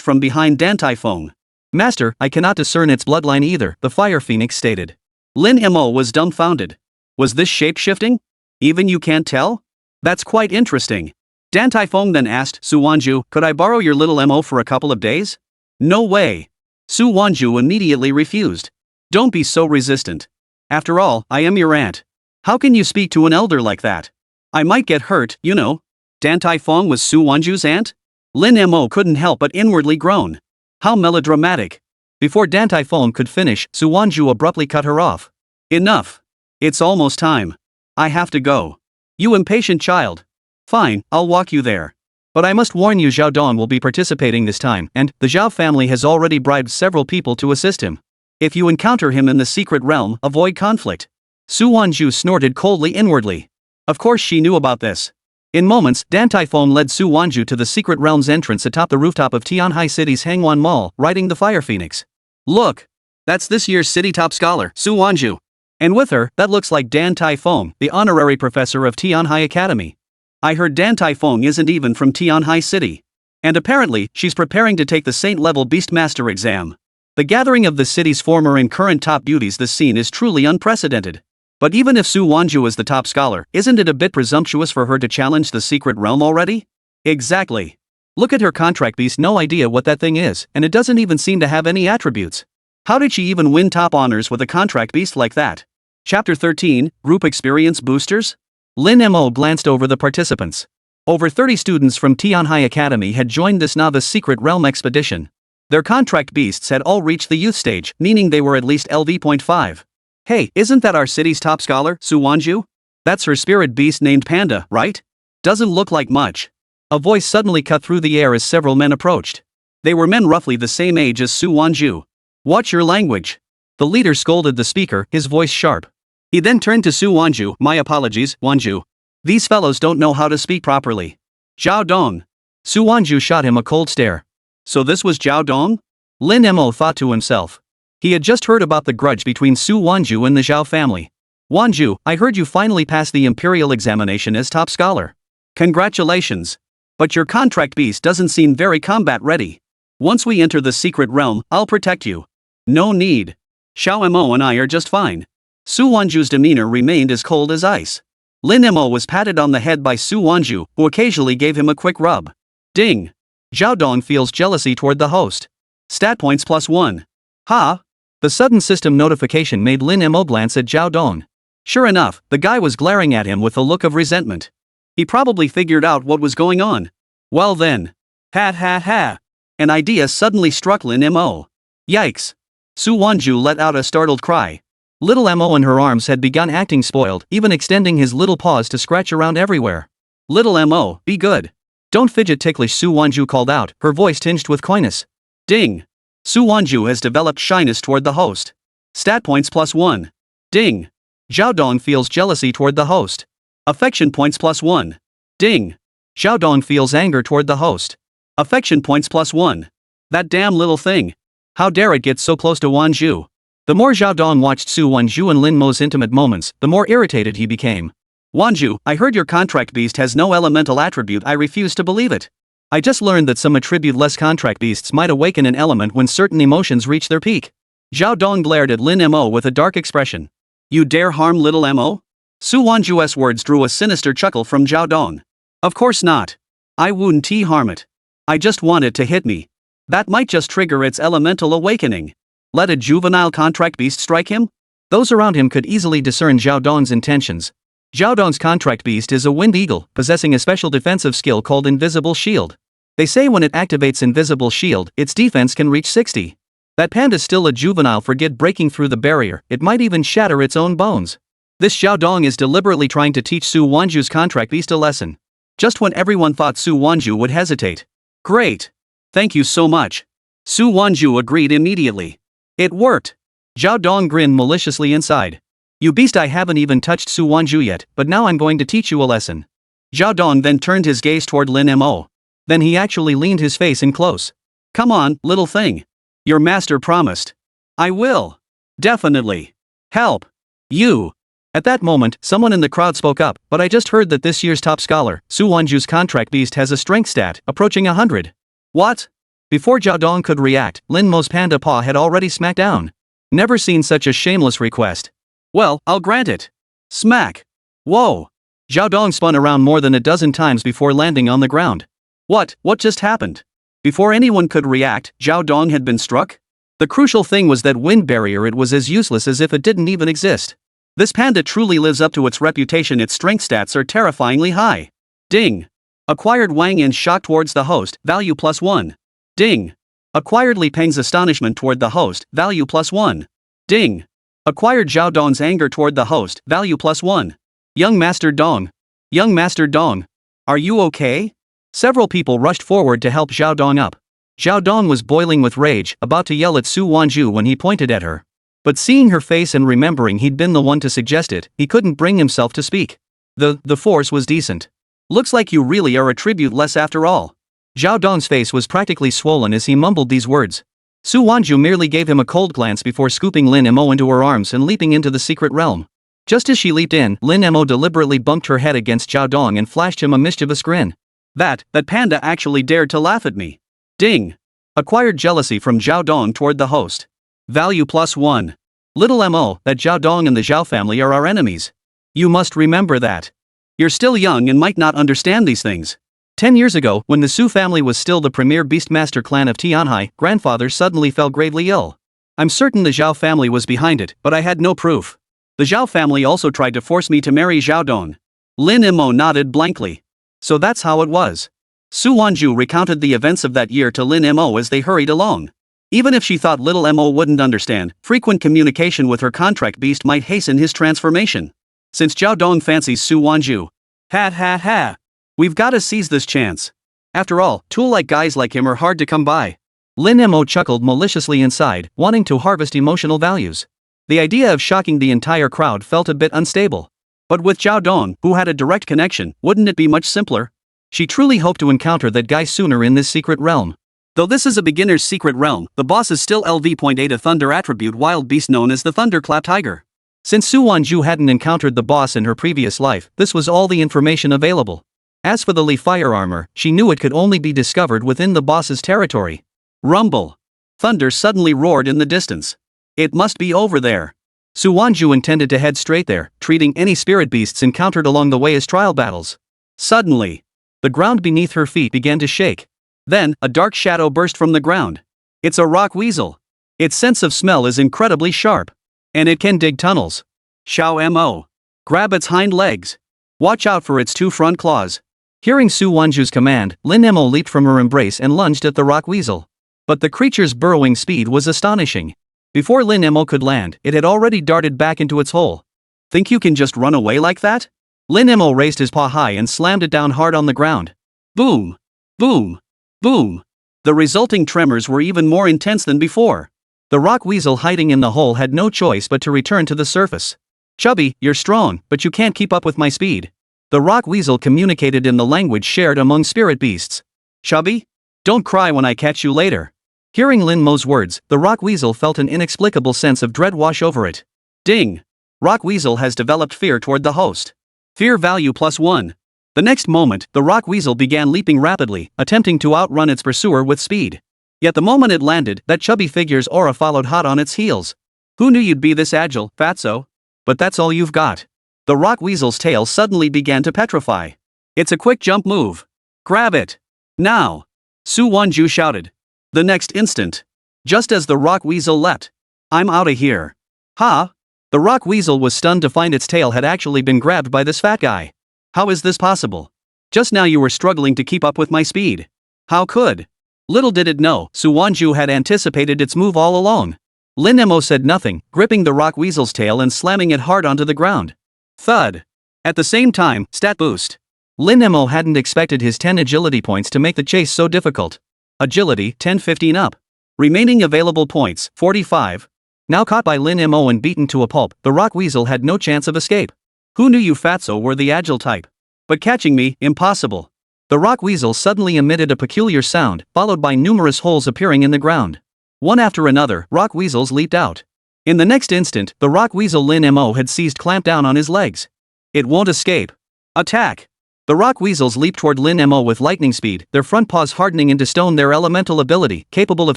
from behind Dan Tai Feng. "Master, I cannot discern its bloodline either," the fire phoenix stated. Lin Mo was dumbfounded. "Was this shape-shifting? Even you can't tell? That's quite interesting." Dan Tai Feng then asked Su Wanzhu, "Could I borrow your little Mo for a couple of days?" "No way." Su Wanzhu immediately refused. "Don't be so resistant. After all, I am your aunt. How can you speak to an elder like that? I might get hurt, you know." Dan Tai Feng was Su Wanzhu's aunt? Lin Mo couldn't help but inwardly groan. How melodramatic. Before Dan Tai Feng could finish, Su Wanzhu abruptly cut her off. "Enough. It's almost time. I have to go." "You impatient child. Fine, I'll walk you there. But I must warn you, Zhao Dong will be participating this time, and the Zhao family has already bribed several people to assist him. If you encounter him in the secret realm, avoid conflict. Su Wanzhu snorted coldly inwardly. Of course she knew about this. In moments, Dan Typhoon led Su Wanzhu to the secret realm's entrance atop the rooftop of Tianhai City's Hangwan Mall, riding the Fire Phoenix. Look! That's this year's city top scholar, Su Wanzhu. And with her, that looks like Dan Typhoon, the honorary professor of Tianhai Academy. I heard Dan Typhoon isn't even from Tianhai City. And apparently, she's preparing to take the Saint-level Beastmaster exam. The gathering of the city's former and current top beauties this scene is truly unprecedented. But even if Su Wanzhu is the top scholar, isn't it a bit presumptuous for her to challenge the secret realm already? Exactly. Look at her contract beast, no idea what that thing is, and it doesn't even seem to have any attributes. How did she even win top honors with a contract beast like that? Chapter 13, Group Experience Boosters? Lin Mo glanced over the participants. Over 30 students from Tianhai Academy had joined this novice secret realm expedition. Their contract beasts had all reached the youth stage, meaning they were at least LV.5. Hey, isn't that our city's top scholar, Su Wanzhu? That's her spirit beast named Panda, right? Doesn't look like much. A voice suddenly cut through the air as several men approached. They were men roughly the same age as Su Wanzhu. Watch your language. The leader scolded the speaker, his voice sharp. He then turned to Su Wanzhu. My apologies, Wanzhu. These fellows don't know how to speak properly. Zhao Dong. Su Wanzhu shot him a cold stare. So this was Zhao Dong? Lin Mo thought to himself. He had just heard about the grudge between Su Wanzhu and the Zhao family. Wanzhu, I heard you finally passed the imperial examination as top scholar. Congratulations. But your contract beast doesn't seem very combat ready. Once we enter the secret realm, I'll protect you. No need. Xiao Mo and I are just fine. Su Wanzhu's demeanor remained as cold as ice. Lin Mo was patted on the head by Su Wanzhu, who occasionally gave him a quick rub. Ding. Zhao Dong feels jealousy toward the host. Stat points +1. Ha! The sudden system notification made Lin Mo glance at Zhao Dong. Sure enough, the guy was glaring at him with a look of resentment. He probably figured out what was going on. Well then. Ha ha ha. An idea suddenly struck Lin Mo. Yikes. Su Wanzhu let out a startled cry. Little Mo and her arms had begun acting spoiled, even extending his little paws to scratch around everywhere. Little Mo, be good. Don't fidget ticklish, Su Wanzhu called out, her voice tinged with coyness. Ding. Su Wanzhu has developed shyness toward the host. Stat points +1. Ding. Zhao Dong feels jealousy toward the host. Affection points +1. Ding. Zhao Dong feels anger toward the host. Affection points +1. That damn little thing. How dare it get so close to Wanzhu? The more Zhao Dong watched Su Wanzhu and Lin Mo's intimate moments, the more irritated he became. Wanzhu, I heard your contract beast has no elemental attribute. I refuse to believe it. I just learned that some attribute-less contract beasts might awaken an element when certain emotions reach their peak. Zhao Dong glared at Lin Mo with a dark expression. You dare harm little Mo? Su Wanzhu's words drew a sinister chuckle from Zhao Dong. Of course not. I wouldn't harm it. I just want it to hit me. That might just trigger its elemental awakening. Let a juvenile contract beast strike him? Those around him could easily discern Zhao Dong's intentions. Zhao Dong's contract beast is a wind eagle, possessing a special defensive skill called Invisible Shield. They say when it activates Invisible Shield, its defense can reach 60. That panda's still a juvenile. Forget breaking through the barrier, it might even shatter its own bones. This Zhao Dong is deliberately trying to teach Su Wanzhu's contract beast a lesson. Just when everyone thought Su Wanzhu would hesitate. Great. Thank you so much. Su Wanzhu agreed immediately. It worked. Zhao Dong grinned maliciously inside. You beast, I haven't even touched Su Wanzhu yet, but now I'm going to teach you a lesson. Zhao Dong then turned his gaze toward Lin Mo. Then he actually leaned his face in close. Come on, little thing. Your master promised. I will. Definitely. Help. You. At that moment, someone in the crowd spoke up, but I just heard that this year's top scholar, Su Wanzhu's contract beast has a strength stat, approaching 100. What? Before Zhao Dong could react, Lin Mo's panda paw had already smacked down. Never seen such a shameless request. Well, I'll grant it. Smack. Whoa. Zhao Dong spun around more than a dozen times before landing on the ground. What just happened? Before anyone could react, Zhao Dong had been struck? The crucial thing was that wind barrier. It was as useless as if it didn't even exist. This panda truly lives up to its reputation. Its strength stats are terrifyingly high. Ding. Acquired Wang Yin's shock towards the host, value +1. Ding. Acquired Li Peng's astonishment toward the host, value +1. Ding. Acquired Zhao Dong's anger toward the host, value +1. Young Master Dong. Young Master Dong. Are you okay? Several people rushed forward to help Zhao Dong up. Zhao Dong was boiling with rage, about to yell at Su Wanzhu when he pointed at her. But seeing her face and remembering he'd been the one to suggest it, he couldn't bring himself to speak. The force was decent. Looks like you really are attributeless after all. Zhao Dong's face was practically swollen as he mumbled these words. Su Wanzhu merely gave him a cold glance before scooping Lin Mo into her arms and leaping into the secret realm. Just as she leaped in, Lin Mo deliberately bumped her head against Zhao Dong and flashed him a mischievous grin. That Panda actually dared to laugh at me. Ding! Acquired jealousy from Zhao Dong toward the host. Value +1. Little Mo, that Zhao Dong and the Zhao family are our enemies. You must remember that. You're still young and might not understand these things. 10 years ago, when the Su family was still the premier beastmaster clan of Tianhai, grandfather suddenly fell gravely ill. I'm certain the Zhao family was behind it, but I had no proof. The Zhao family also tried to force me to marry Zhao Dong. Lin Mo nodded blankly. So that's how it was. Su Wanzhu recounted the events of that year to Lin Mo as they hurried along. Even if she thought little Mo wouldn't understand, frequent communication with her contract beast might hasten his transformation. Since Zhao Dong fancies Su Wanzhu. Ha. We've gotta seize this chance. After all, tool-like guys like him are hard to come by. Lin Mo chuckled maliciously inside, wanting to harvest emotional values. The idea of shocking the entire crowd felt a bit unstable. But with Zhao Dong, who had a direct connection, wouldn't it be much simpler? She truly hoped to encounter that guy sooner in this secret realm. Though this is a beginner's secret realm, the boss is still LV.8, a thunder attribute wild beast known as the Thunderclap Tiger. Since Su Wanzhu hadn't encountered the boss in her previous life, this was all the information available. As for the Li fire armor, she knew it could only be discovered within the boss's territory. Rumble. Thunder suddenly roared in the distance. It must be over there. Su Wanzhu intended to head straight there, treating any spirit beasts encountered along the way as trial battles. Suddenly, the ground beneath her feet began to shake. Then, a dark shadow burst from the ground. It's a rock weasel. Its sense of smell is incredibly sharp. And it can dig tunnels. Xiao Mo. Grab its hind legs. Watch out for its 2 front claws. Hearing Su Wanzhu's command, Lin Mo leaped from her embrace and lunged at the rock weasel. But the creature's burrowing speed was astonishing. Before Lin Mo could land, it had already darted back into its hole. Think you can just run away like that? Lin Mo raised his paw high and slammed it down hard on the ground. Boom! Boom! Boom! The resulting tremors were even more intense than before. The rock weasel hiding in the hole had no choice but to return to the surface. Chubby, you're strong, but you can't keep up with my speed. The rock weasel communicated in the language shared among spirit beasts. Chubby? Don't cry when I catch you later. Hearing Lin Mo's words, the rock weasel felt an inexplicable sense of dread wash over it. Ding! Rock weasel has developed fear toward the host. Fear value +1. The next moment, the rock weasel began leaping rapidly, attempting to outrun its pursuer with speed. Yet the moment it landed, that chubby figure's aura followed hot on its heels. Who knew you'd be this agile, fatso? But that's all you've got. The rock weasel's tail suddenly began to petrify. It's a quick jump move. Grab it. Now! Su Wanzhu shouted. The next instant. Just as the rock weasel leapt. I'm outta here. Ha! The rock weasel was stunned to find its tail had actually been grabbed by this fat guy. How is this possible? Just now you were struggling to keep up with my speed. How could? Little did it know, Su Wanzhu had anticipated its move all along. Lin Mo said nothing, gripping the rock weasel's tail and slamming it hard onto the ground. Thud. At the same time, stat boost. Lin Mo hadn't expected his 10 agility points to make the chase so difficult. Agility, 10-15 up. Remaining available points, 45. Now caught by Lin Mo and beaten to a pulp, the rock weasel had no chance of escape. Who knew you fatso were the agile type? But catching me, impossible. The rock weasel suddenly emitted a peculiar sound, followed by numerous holes appearing in the ground. One after another, rock weasels leaped out. In the next instant, the rock weasel Lin Mo had seized clamped down on his legs. It won't escape. Attack! The rock weasels leaped toward Lin Mo with lightning speed, their front paws hardening into stone, their elemental ability, capable of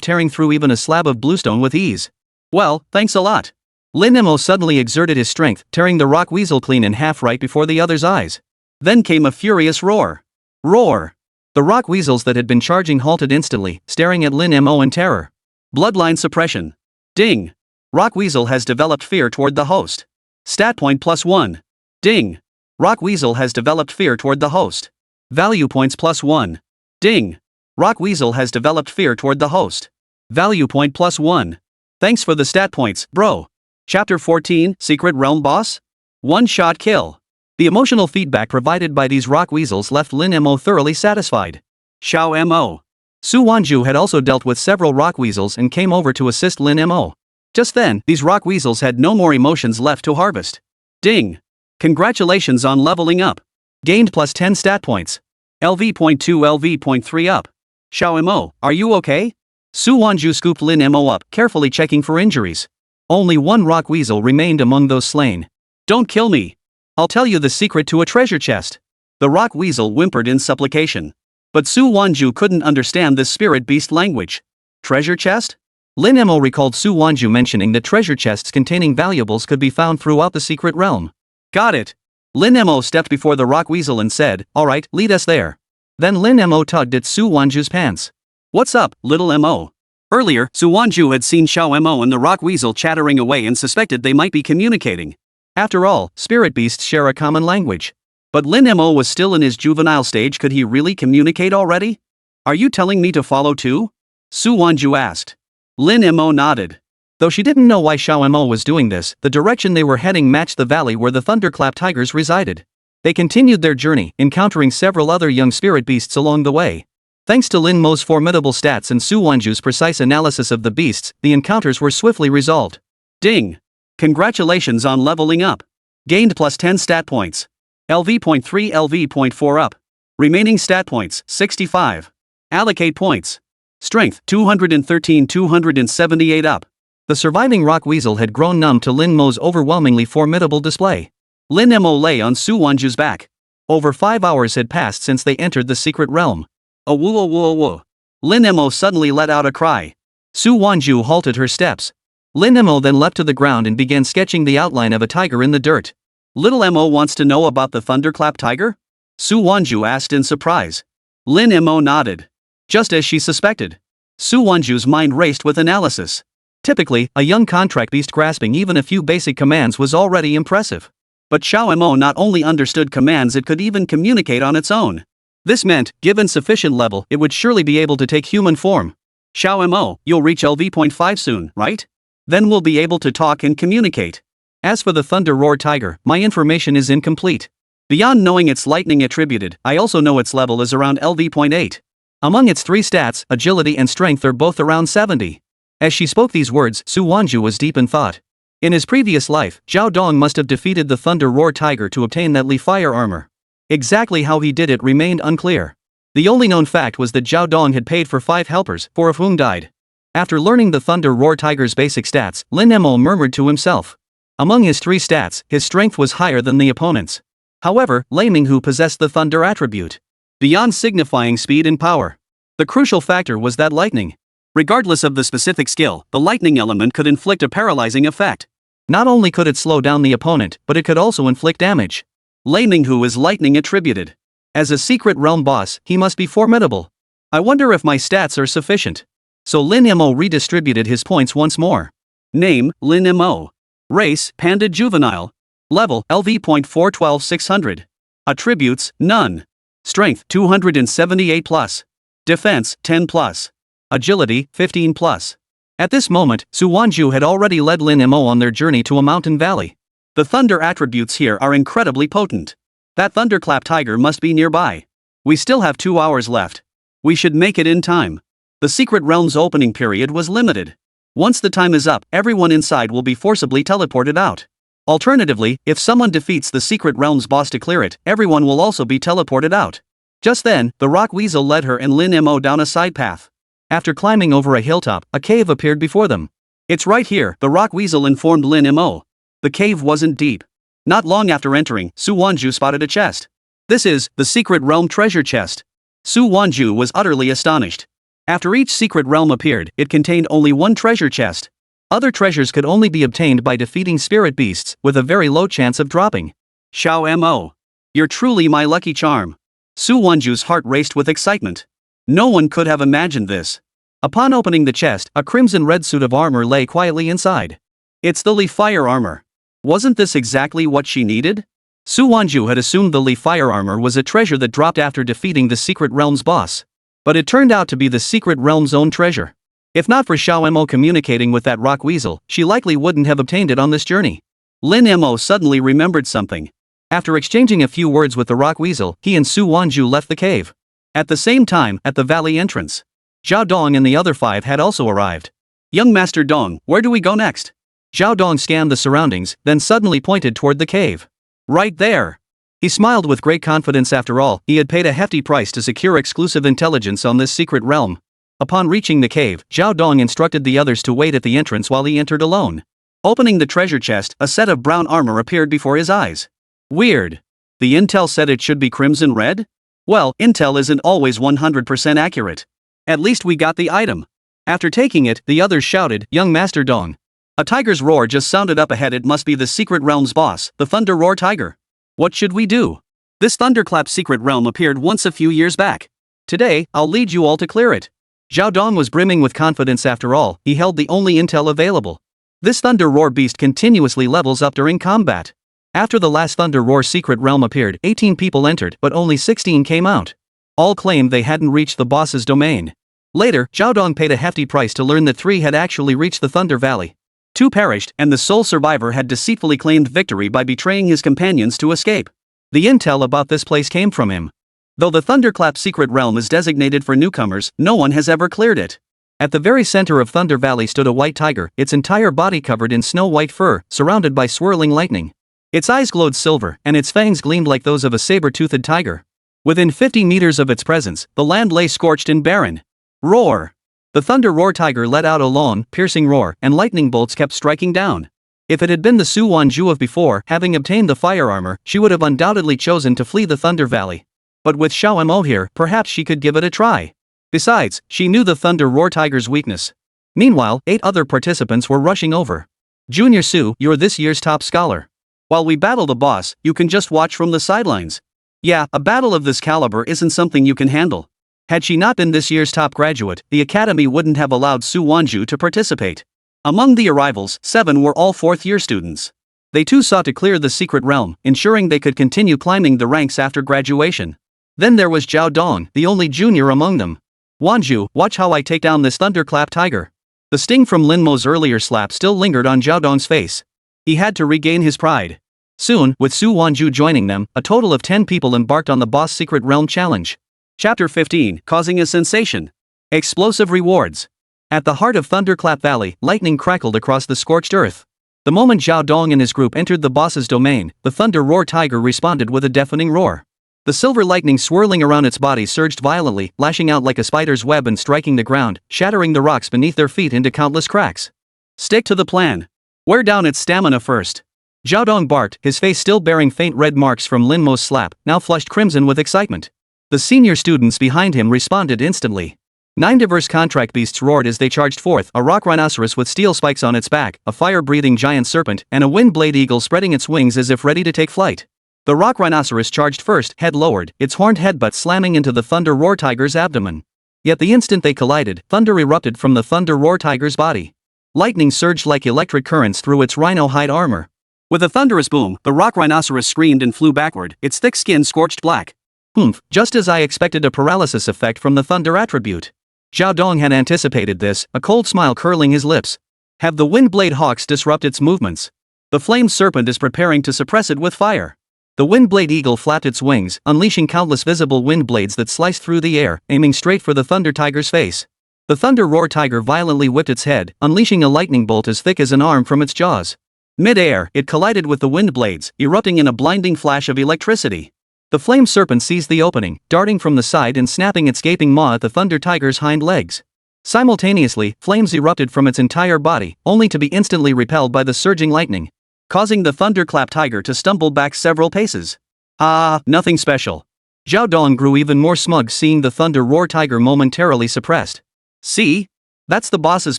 tearing through even a slab of bluestone with ease. Well, thanks a lot. Lin Mo suddenly exerted his strength, tearing the rock weasel clean in half right before the other's eyes. Then came a furious roar. Roar! The rock weasels that had been charging halted instantly, staring at Lin Mo in terror. Bloodline suppression. Ding! Rock weasel has developed fear toward the host. Stat point +1. Ding! Rock weasel has developed fear toward the host. Value points +1. Ding! Rock weasel has developed fear toward the host. Value point +1. Thanks for the stat points, bro. Chapter 14, Secret Realm Boss? One-shot kill. The emotional feedback provided by these rock weasels left Lin Mo thoroughly satisfied. Xiao Mo. Su Wanzhu had also dealt with several rock weasels and came over to assist Lin Mo. Just then, these rock weasels had no more emotions left to harvest. Ding! Congratulations on leveling up. Gained plus 10 stat points. LV.2 LV.3 up. Xiao Mo, are you okay? Su Wanzhu scooped Lin Mo up, carefully checking for injuries. Only one rock weasel remained among those slain. Don't kill me. I'll tell you the secret to a treasure chest. The rock weasel whimpered in supplication. But Su Wanzhu couldn't understand this spirit beast language. Treasure chest? Lin Mo recalled Su Wanzhu mentioning that treasure chests containing valuables could be found throughout the secret realm. Got it. Lin Mo stepped before the rock weasel and said, alright, lead us there. Then Lin Mo tugged at Su Wanzhu's pants. What's up, little Mo? Earlier, Su Wanzhu had seen Xiao Mo and the rock weasel chattering away and suspected they might be communicating. After all, spirit beasts share a common language. But Lin Mo was still in his juvenile stage. Could he really communicate already? Are you telling me to follow too? Su Wanzhu asked. Lin Mo nodded. Though she didn't know why Xiao Mo was doing this, the direction they were heading matched the valley where the thunderclap tigers resided. They continued their journey, encountering several other young spirit beasts along the way. Thanks to Lin Mo's formidable stats and Su Wanzhu's precise analysis of the beasts, the encounters were swiftly resolved. Ding! Congratulations on leveling up. Gained plus 10 stat points. LV.3 LV.4 up. Remaining stat points, 65. Allocate points. Strength, 213 278 up. The surviving rock weasel had grown numb to Lin Mo's overwhelmingly formidable display. Lin Mo lay on Su Wanzhu's back. Over 5 hours had passed since they entered the secret realm. Oh woo oh woo oh woo. Lin Mo suddenly let out a cry. Su Wanzhu halted her steps. Lin Mo then leapt to the ground and began sketching the outline of a tiger in the dirt. Little Mo wants to know about the thunderclap tiger? Su Wanzhu asked in surprise. Lin Mo nodded. Just as she suspected. Su Wanzhu's mind raced with analysis. Typically, a young contract beast grasping even a few basic commands was already impressive. But Xiao Mo not only understood commands, it could even communicate on its own. This meant, given sufficient level, it would surely be able to take human form. Xiao Mo, you'll reach LV.5 soon, right? Then we'll be able to talk and communicate. As for the Thunder Roar Tiger, my information is incomplete. Beyond knowing its lightning attributed, I also know its level is around LV.8. Among its 3 stats, agility and strength are both around 70. As she spoke these words, Su Wanzhu was deep in thought. In his previous life, Zhao Dong must have defeated the Thunder Roar Tiger to obtain that Li Fire armor. Exactly how he did it remained unclear. The only known fact was that Zhao Dong had paid for 5 helpers, 4 of whom died. After learning the Thunder Roar Tiger's basic stats, Lin Mo murmured to himself. Among his 3 stats, his strength was higher than the opponent's. However, Li Minghu possessed the Thunder attribute. Beyond signifying speed and power. The crucial factor was that lightning. Regardless of the specific skill, the lightning element could inflict a paralyzing effect. Not only could it slow down the opponent, but it could also inflict damage. Li Minghu is lightning attributed. As a secret realm boss, he must be formidable. I wonder if my stats are sufficient. So Lin Mo redistributed his points once more. Name, Lin Mo. Race, Panda Juvenile. Level, LV.412 600. Attributes, none. Strength, 278 plus. Defense, 10 plus. Agility, 15 plus. At this moment, Su Wanzhu had already led Lin Mo on their journey to a mountain valley. The thunder attributes here are incredibly potent. That thunderclap tiger must be nearby. We still have 2 hours left. We should make it in time. The secret realm's opening period was limited. Once the time is up, everyone inside will be forcibly teleported out. Alternatively, if someone defeats the secret realm's boss to clear it, everyone will also be teleported out. Just then, the rock weasel led her and Lin Mo down a side path. After climbing over a hilltop, a cave appeared before them. It's right here, the rock weasel informed Lin Mo. The cave wasn't deep. Not long after entering, Su Wanzhu spotted a chest. This is the secret realm treasure chest. Su Wanzhu was utterly astonished. After each secret realm appeared, it contained only one treasure chest. Other treasures could only be obtained by defeating spirit beasts, with a very low chance of dropping. Xiao Mo. You're truly my lucky charm. Su Wanzhu's heart raced with excitement. No one could have imagined this. Upon opening the chest, a crimson-red suit of armor lay quietly inside. It's the Li Fire armor. Wasn't this exactly what she needed? Su Wanzhu had assumed the Li Fire armor was a treasure that dropped after defeating the secret realm's boss. But it turned out to be the secret realm's own treasure. If not for Xiao Mo communicating with that rock weasel, she likely wouldn't have obtained it on this journey. Lin Mo suddenly remembered something. After exchanging a few words with the rock weasel, he and Su Wanzhu left the cave. At the same time, at the valley entrance, Zhao Dong and the other 5 had also arrived. Young Master Dong, where do we go next? Zhao Dong scanned the surroundings, then suddenly pointed toward the cave. Right there. He smiled with great confidence. After all, he had paid a hefty price to secure exclusive intelligence on this secret realm. Upon reaching the cave, Zhao Dong instructed the others to wait at the entrance while he entered alone. Opening the treasure chest, a set of brown armor appeared before his eyes. Weird. The intel said it should be crimson red? Well, intel isn't always 100% accurate. At least we got the item. After taking it, the others shouted, "Young Master Dong." A tiger's roar just sounded up ahead. It must be the secret realm's boss, the Thunder Roar Tiger. What should we do? This Thunderclap secret realm appeared once a few years back. Today, I'll lead you all to clear it. Zhao Dong was brimming with confidence. After all, he held the only intel available. This Thunder Roar beast continuously levels up during combat. After the last Thunder Roar secret realm appeared, 18 people entered, but only 16 came out. All claimed they hadn't reached the boss's domain. Later, Zhao Dong paid a hefty price to learn that 3 had actually reached the Thunder Valley. 2 perished, and the sole survivor had deceitfully claimed victory by betraying his companions to escape. The intel about this place came from him. Though the Thunderclap secret realm is designated for newcomers, no one has ever cleared it. At the very center of Thunder Valley stood a white tiger, its entire body covered in snow-white fur, surrounded by swirling lightning. Its eyes glowed silver, and its fangs gleamed like those of a saber-toothed tiger. Within 50 meters of its presence, the land lay scorched and barren. Roar! The Thunder Roar Tiger let out a long, piercing roar, and lightning bolts kept striking down. If it had been the Su Wanzhu of before, having obtained the fire armor, she would have undoubtedly chosen to flee the Thunder Valley. But with Xiao Mo here, perhaps she could give it a try. Besides, she knew the Thunder Roar Tiger's weakness. Meanwhile, 8 other participants were rushing over. Junior Su, you're this year's top scholar. While we battle the boss, you can just watch from the sidelines. Yeah, a battle of this caliber isn't something you can handle. Had she not been this year's top graduate, the academy wouldn't have allowed Su Wanzhu to participate. Among the arrivals, 7 were all 4th-year students. They too sought to clear the secret realm, ensuring they could continue climbing the ranks after graduation. Then there was Zhao Dong, the only junior among them. Wanzhu, watch how I take down this Thunderclap tiger. The sting from Lin Mo's earlier slap still lingered on Zhao Dong's face. He had to regain his pride. Soon, with Su Wanzhu joining them, a total of 10 people embarked on the Boss Secret Realm Challenge. Chapter 15, Causing a Sensation. Explosive Rewards. At the heart of Thunderclap Valley, lightning crackled across the scorched earth. The moment Zhao Dong and his group entered the boss's domain, the Thunder Roar Tiger responded with a deafening roar. The silver lightning swirling around its body surged violently, lashing out like a spider's web and striking the ground, shattering the rocks beneath their feet into countless cracks. Stick to the plan. Wear down its stamina first. Zhao Dong barked, his face still bearing faint red marks from Lin Mo's slap, now flushed crimson with excitement. The senior students behind him responded instantly. 9 diverse contract beasts roared as they charged forth, a rock rhinoceros with steel spikes on its back, a fire-breathing giant serpent, and a wind-blade eagle spreading its wings as if ready to take flight. The rock rhinoceros charged first, head lowered, its horned headbutt slamming into the Thunder Roar Tiger's abdomen. Yet the instant they collided, thunder erupted from the Thunder Roar Tiger's body. Lightning surged like electric currents through its rhino hide armor. With a thunderous boom, the rock rhinoceros screamed and flew backward, its thick skin scorched black. Humph, just as I expected, a paralysis effect from the thunder attribute. Zhao Dong had anticipated this, a cold smile curling his lips. Have the Windblade Hawks disrupt its movements. The flamed serpent is preparing to suppress it with fire. The Windblade Eagle flapped its wings, unleashing countless visible wind blades that sliced through the air, aiming straight for the Thunder Tiger's face. The Thunder Roar Tiger violently whipped its head, unleashing a lightning bolt as thick as an arm from its jaws. Mid-air, it collided with the wind blades, erupting in a blinding flash of electricity. The flame serpent seized the opening, darting from the side and snapping its gaping maw at the Thunder Tiger's hind legs. Simultaneously, flames erupted from its entire body, only to be instantly repelled by the surging lightning, causing the Thunderclap Tiger to stumble back several paces. Ah, nothing special. Zhao Dong grew even more smug seeing the Thunder Roar Tiger momentarily suppressed. See? That's the boss's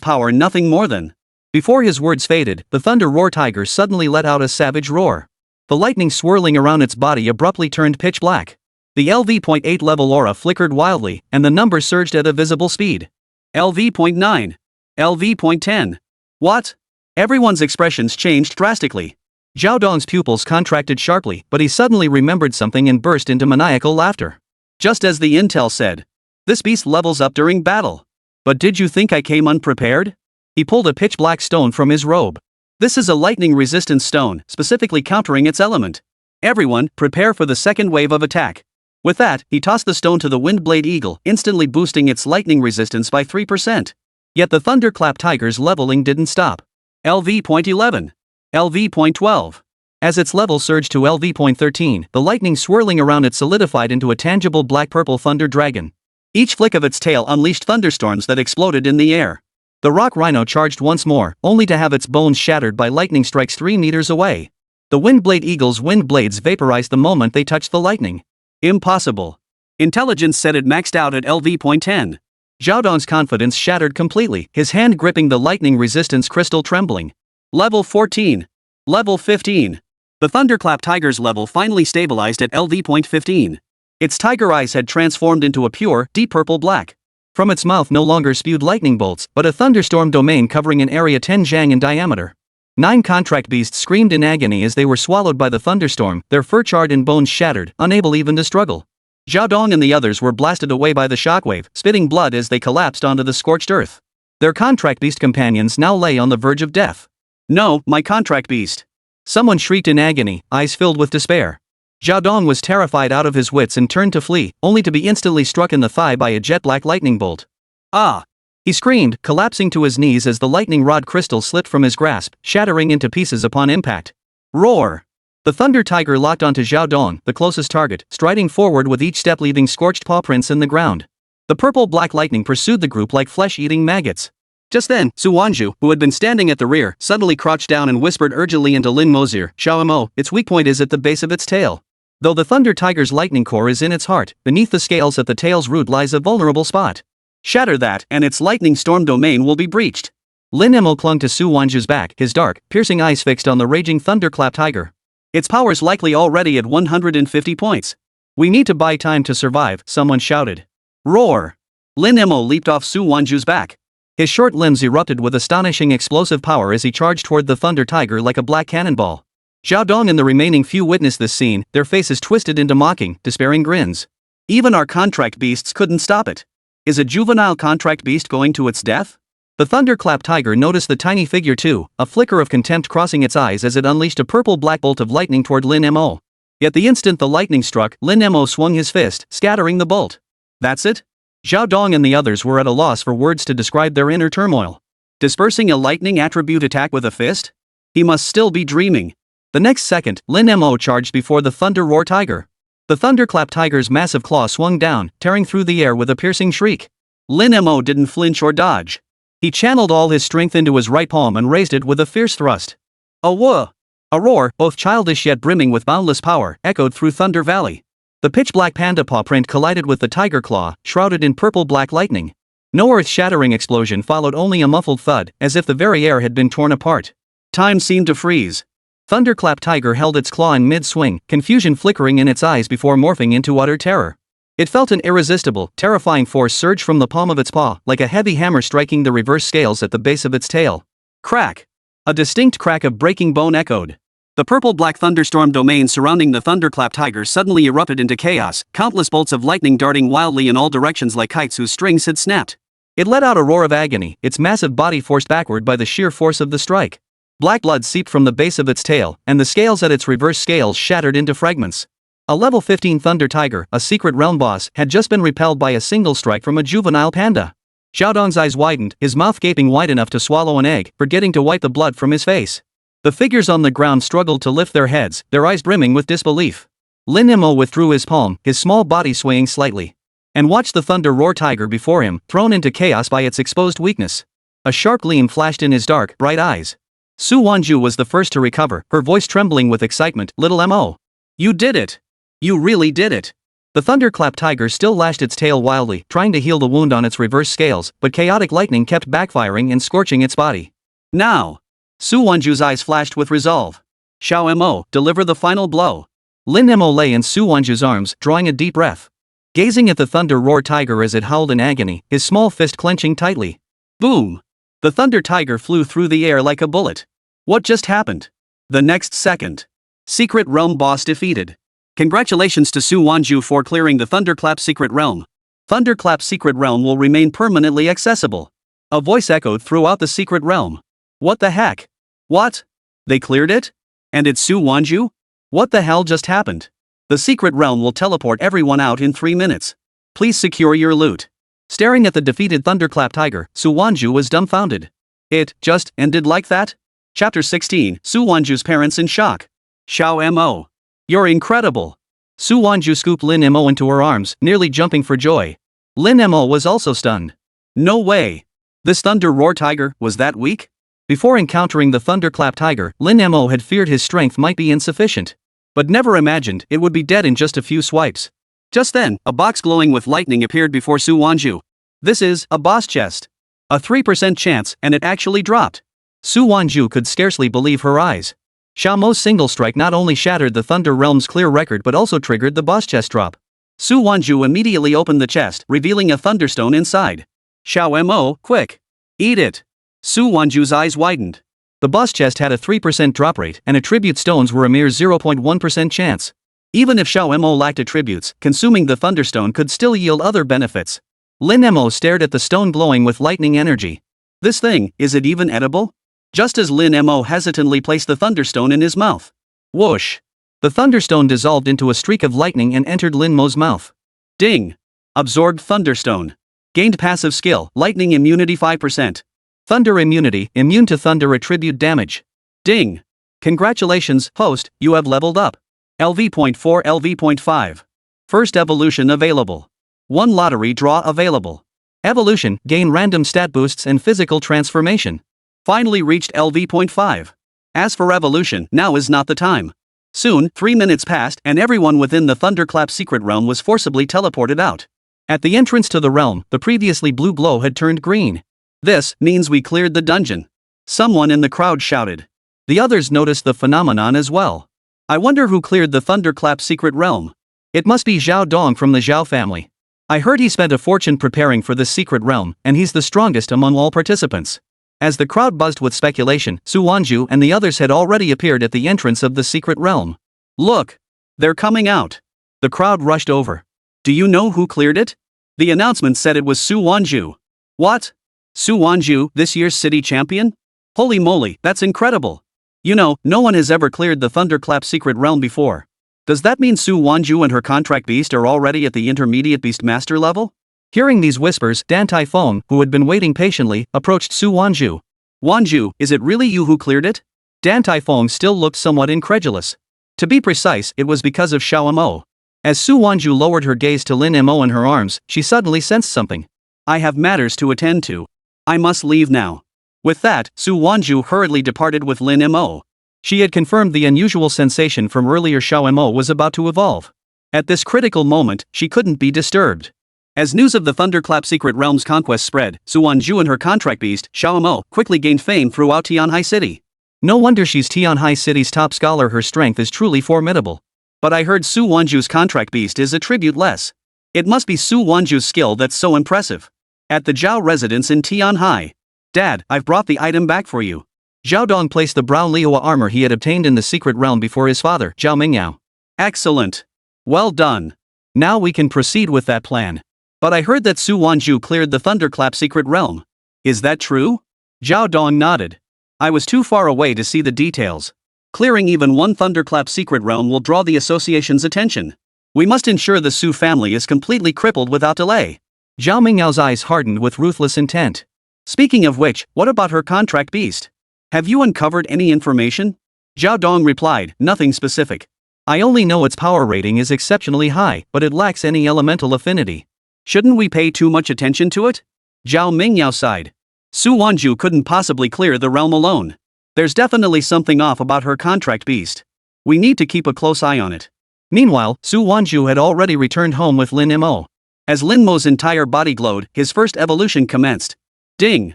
power, nothing more than. Before his words faded, the Thunder Roar Tiger suddenly let out a savage roar. The lightning swirling around its body abruptly turned pitch black. The LV.8 level aura flickered wildly, and the number surged at a visible speed. LV.9. LV.10. What? Everyone's expressions changed drastically. Zhao Dong's pupils contracted sharply, but he suddenly remembered something and burst into maniacal laughter. Just as the intel said. This beast levels up during battle. But did you think I came unprepared? He pulled a pitch-black stone from his robe. This is a lightning-resistant stone, specifically countering its element. Everyone, prepare for the second wave of attack. With that, he tossed the stone to the Windblade Eagle, instantly boosting its lightning resistance by 3%. Yet the Thunderclap Tiger's leveling didn't stop. LV.11. LV.12. As its level surged to LV.13, the lightning swirling around it solidified into a tangible black-purple thunder dragon. Each flick of its tail unleashed thunderstorms that exploded in the air. The rock rhino charged once more, only to have its bones shattered by lightning strikes 3 meters away. The Windblade Eagle's wind blades vaporized the moment they touched the lightning. Impossible. Intelligence said it maxed out at LV.10. Zhao Dong's confidence shattered completely, his hand gripping the lightning resistance crystal trembling. Level 14. Level 15. The Thunderclap Tiger's level finally stabilized at LV.15. Its tiger eyes had transformed into a pure, deep purple black. From its mouth no longer spewed lightning bolts, but a thunderstorm domain covering an area 10 zhang in diameter. 9 contract beasts screamed in agony as they were swallowed by the thunderstorm, their fur charred and bones shattered, unable even to struggle. Zhao Dong and the others were blasted away by the shockwave, spitting blood as they collapsed onto the scorched earth. Their contract beast companions now lay on the verge of death. "No, my contract beast!" Someone shrieked in agony, eyes filled with despair. Zhao Dong was terrified out of his wits and turned to flee, only to be instantly struck in the thigh by a jet-black lightning bolt. "Ah!" He screamed, collapsing to his knees as the lightning rod crystal slipped from his grasp, shattering into pieces upon impact. Roar! The Thunder Tiger locked onto Zhao Dong, the closest target, striding forward with each step leaving scorched paw prints in the ground. The purple-black lightning pursued the group like flesh-eating maggots. Just then, Su Wanzhu, who had been standing at the rear, suddenly crouched down and whispered urgently into Lin Mo's ear, "Xiao Mo, its weak point is at the base of its tail. Though the Thunder Tiger's lightning core is in its heart, beneath the scales at the tail's root lies a vulnerable spot. Shatter that, and its lightning storm domain will be breached." Lin Mo clung to Su Wanzhu's back, his dark, piercing eyes fixed on the raging Thunderclap Tiger. "Its power's likely already at 150 points. We need to buy time to survive," someone shouted. Roar! Lin Mo leaped off Su Wanzhu's back. His short limbs erupted with astonishing explosive power as he charged toward the Thunder Tiger like a black cannonball. Zhao Dong and the remaining few witnessed this scene, their faces twisted into mocking, despairing grins. "Even our contract beasts couldn't stop it. Is a juvenile contract beast going to its death?" The Thunderclap Tiger noticed the tiny figure too, a flicker of contempt crossing its eyes as it unleashed a purple-black bolt of lightning toward Lin Mo. Yet the instant the lightning struck, Lin Mo swung his fist, scattering the bolt. "That's it?" Zhao Dong and the others were at a loss for words to describe their inner turmoil. Dispersing a lightning attribute attack with a fist? He must still be dreaming. The next second, Lin Mo charged before the Thunder Roar Tiger. The Thunderclap Tiger's massive claw swung down, tearing through the air with a piercing shriek. Lin Mo didn't flinch or dodge. He channeled all his strength into his right palm and raised it with a fierce thrust. A whoa! A roar, both childish yet brimming with boundless power, echoed through Thunder Valley. The pitch-black panda paw print collided with the tiger claw, shrouded in purple-black lightning. No earth-shattering explosion followed, only a muffled thud, as if the very air had been torn apart. Time seemed to freeze. Thunderclap Tiger held its claw in mid-swing, confusion flickering in its eyes before morphing into utter terror. It felt an irresistible, terrifying force surge from the palm of its paw, like a heavy hammer striking the reverse scales at the base of its tail. Crack! A distinct crack of breaking bone echoed. The purple-black thunderstorm domain surrounding the Thunderclap Tiger suddenly erupted into chaos, countless bolts of lightning darting wildly in all directions like kites whose strings had snapped. It let out a roar of agony, its massive body forced backward by the sheer force of the strike. Black blood seeped from the base of its tail, and the scales at its reverse scales shattered into fragments. A level 15 Thunder Tiger, a secret realm boss, had just been repelled by a single strike from a juvenile panda. Zhao Dong's eyes widened, his mouth gaping wide enough to swallow an egg, forgetting to wipe the blood from his face. The figures on the ground struggled to lift their heads, their eyes brimming with disbelief. Lin Mo withdrew his palm, his small body swaying slightly, and watched the Thunder Roar Tiger before him, thrown into chaos by its exposed weakness. A sharp gleam flashed in his dark, bright eyes. Su Wanzhu was the first to recover, her voice trembling with excitement. "Little Mo. You did it! You really did it!" The Thunderclap Tiger still lashed its tail wildly, trying to heal the wound on its reverse scales, but chaotic lightning kept backfiring and scorching its body. "Now!" Su Wanzhu's eyes flashed with resolve. "Xiao Mo, deliver the final blow." Lin Mo lay in Su Wanzhu's arms, drawing a deep breath. Gazing at the Thunder Roar Tiger as it howled in agony, his small fist clenching tightly. Boom! The Thunder Tiger flew through the air like a bullet. What just happened? The next second. Secret Realm Boss defeated. Congratulations to Su Wanzhu for clearing the Thunderclap Secret Realm. Thunderclap Secret Realm will remain permanently accessible. A voice echoed throughout the Secret Realm. What the heck? What? They cleared it? And it's Su Wanzhu? What the hell just happened? The secret realm will teleport everyone out in 3 minutes. Please secure your loot. Staring at the defeated Thunderclap Tiger, Su Wanzhu was dumbfounded. It just ended like that? Chapter 16, Su Wanzhu's parents in shock. Xiao Mo. You're incredible. Su Wanzhu scooped Lin Mo into her arms, nearly jumping for joy. Lin Mo was also stunned. No way. This Thunder Roar Tiger was that weak? Before encountering the Thunderclap Tiger, Lin Mo had feared his strength might be insufficient. But never imagined it would be dead in just a few swipes. Just then, a box glowing with lightning appeared before Su Wanzhu. This is a boss chest. A 3% chance, and it actually dropped. Su Wanzhu could scarcely believe her eyes. Xiao Mo's single strike not only shattered the Thunder Realm's clear record but also triggered the boss chest drop. Su Wanzhu immediately opened the chest, revealing a Thunderstone inside. Xiao Mo, quick! Eat it! Su Wanzhu's eyes widened. The boss chest had a 3% drop rate, and attribute stones were a mere 0.1% chance. Even if Xiao Mo lacked attributes, consuming the Thunderstone could still yield other benefits. Lin Mo stared at the stone glowing with lightning energy. This thing, is it even edible? Just as Lin Mo hesitantly placed the Thunderstone in his mouth. Whoosh! The Thunderstone dissolved into a streak of lightning and entered Lin Mo's mouth. Ding! Absorbed Thunderstone. Gained passive skill, lightning immunity 5%. Thunder immunity, immune to thunder attribute damage. Ding! Congratulations, host, you have leveled up. LV.4 LV.5. First evolution available. 1 lottery draw available. Evolution, gain random stat boosts and physical transformation. Finally reached LV.5. As for evolution, now is not the time. Soon, 3 minutes passed and everyone within the Thunderclap secret realm was forcibly teleported out. At the entrance to the realm, the previously blue glow had turned green. This means we cleared the dungeon. Someone in the crowd shouted. The others noticed the phenomenon as well. I wonder who cleared the Thunderclap secret realm. It must be Zhao Dong from the Zhao family. I heard he spent a fortune preparing for this secret realm, and he's the strongest among all participants. As the crowd buzzed with speculation, Su Wanzhu and the others had already appeared at the entrance of the secret realm. Look! They're coming out! The crowd rushed over. Do you know who cleared it? The announcement said it was Su Wanzhu. What? Su Wanzhu, this year's city champion? Holy moly, that's incredible! You know, no one has ever cleared the Thunderclap secret realm before. Does that mean Su Wanzhu and her contract beast are already at the intermediate beast master level? Hearing these whispers, Dan Taifeng, who had been waiting patiently, approached Su Wanzhu. Wanzhu, is it really you who cleared it? Dan Taifeng still looked somewhat incredulous. To be precise, it was because of Xiao Mo. As Su Wanzhu lowered her gaze to Lin Mo in her arms, she suddenly sensed something. I have matters to attend to. I must leave now. With that, Su Wanzhu hurriedly departed with Lin Mo. She had confirmed the unusual sensation from earlier Xiao Mo was about to evolve. At this critical moment, she couldn't be disturbed. As news of the Thunderclap secret realm's conquest spread, Su Wanzhu and her contract beast, Xiao Mo, quickly gained fame throughout Tianhai City. No wonder she's Tianhai City's top scholar, her strength is truly formidable. But I heard Su Wanzhu's contract beast is attributeless. It must be Su Wanzhu's skill that's so impressive. At the Zhao residence in Tianhai. Dad, I've brought the item back for you. Zhao Dong placed the brown Li Youwei armor he had obtained in the secret realm before his father, Zhao Mingyao. Excellent. Well done. Now we can proceed with that plan. But I heard that Su Wanzhu cleared the Thunderclap secret realm. Is that true? Zhao Dong nodded. I was too far away to see the details. Clearing even one Thunderclap secret realm will draw the association's attention. We must ensure the Su family is completely crippled without delay. Zhao Mingyao's eyes hardened with ruthless intent. Speaking of which, what about her contract beast? Have you uncovered any information? Zhao Dong replied, nothing specific. I only know its power rating is exceptionally high, but it lacks any elemental affinity. Shouldn't we pay too much attention to it? Zhao Mingyao sighed. Su Wanzhu couldn't possibly clear the realm alone. There's definitely something off about her contract beast. We need to keep a close eye on it. Meanwhile, Su Wanzhu had already returned home with Lin Mo. As Lin Mo's entire body glowed, his first evolution commenced. Ding!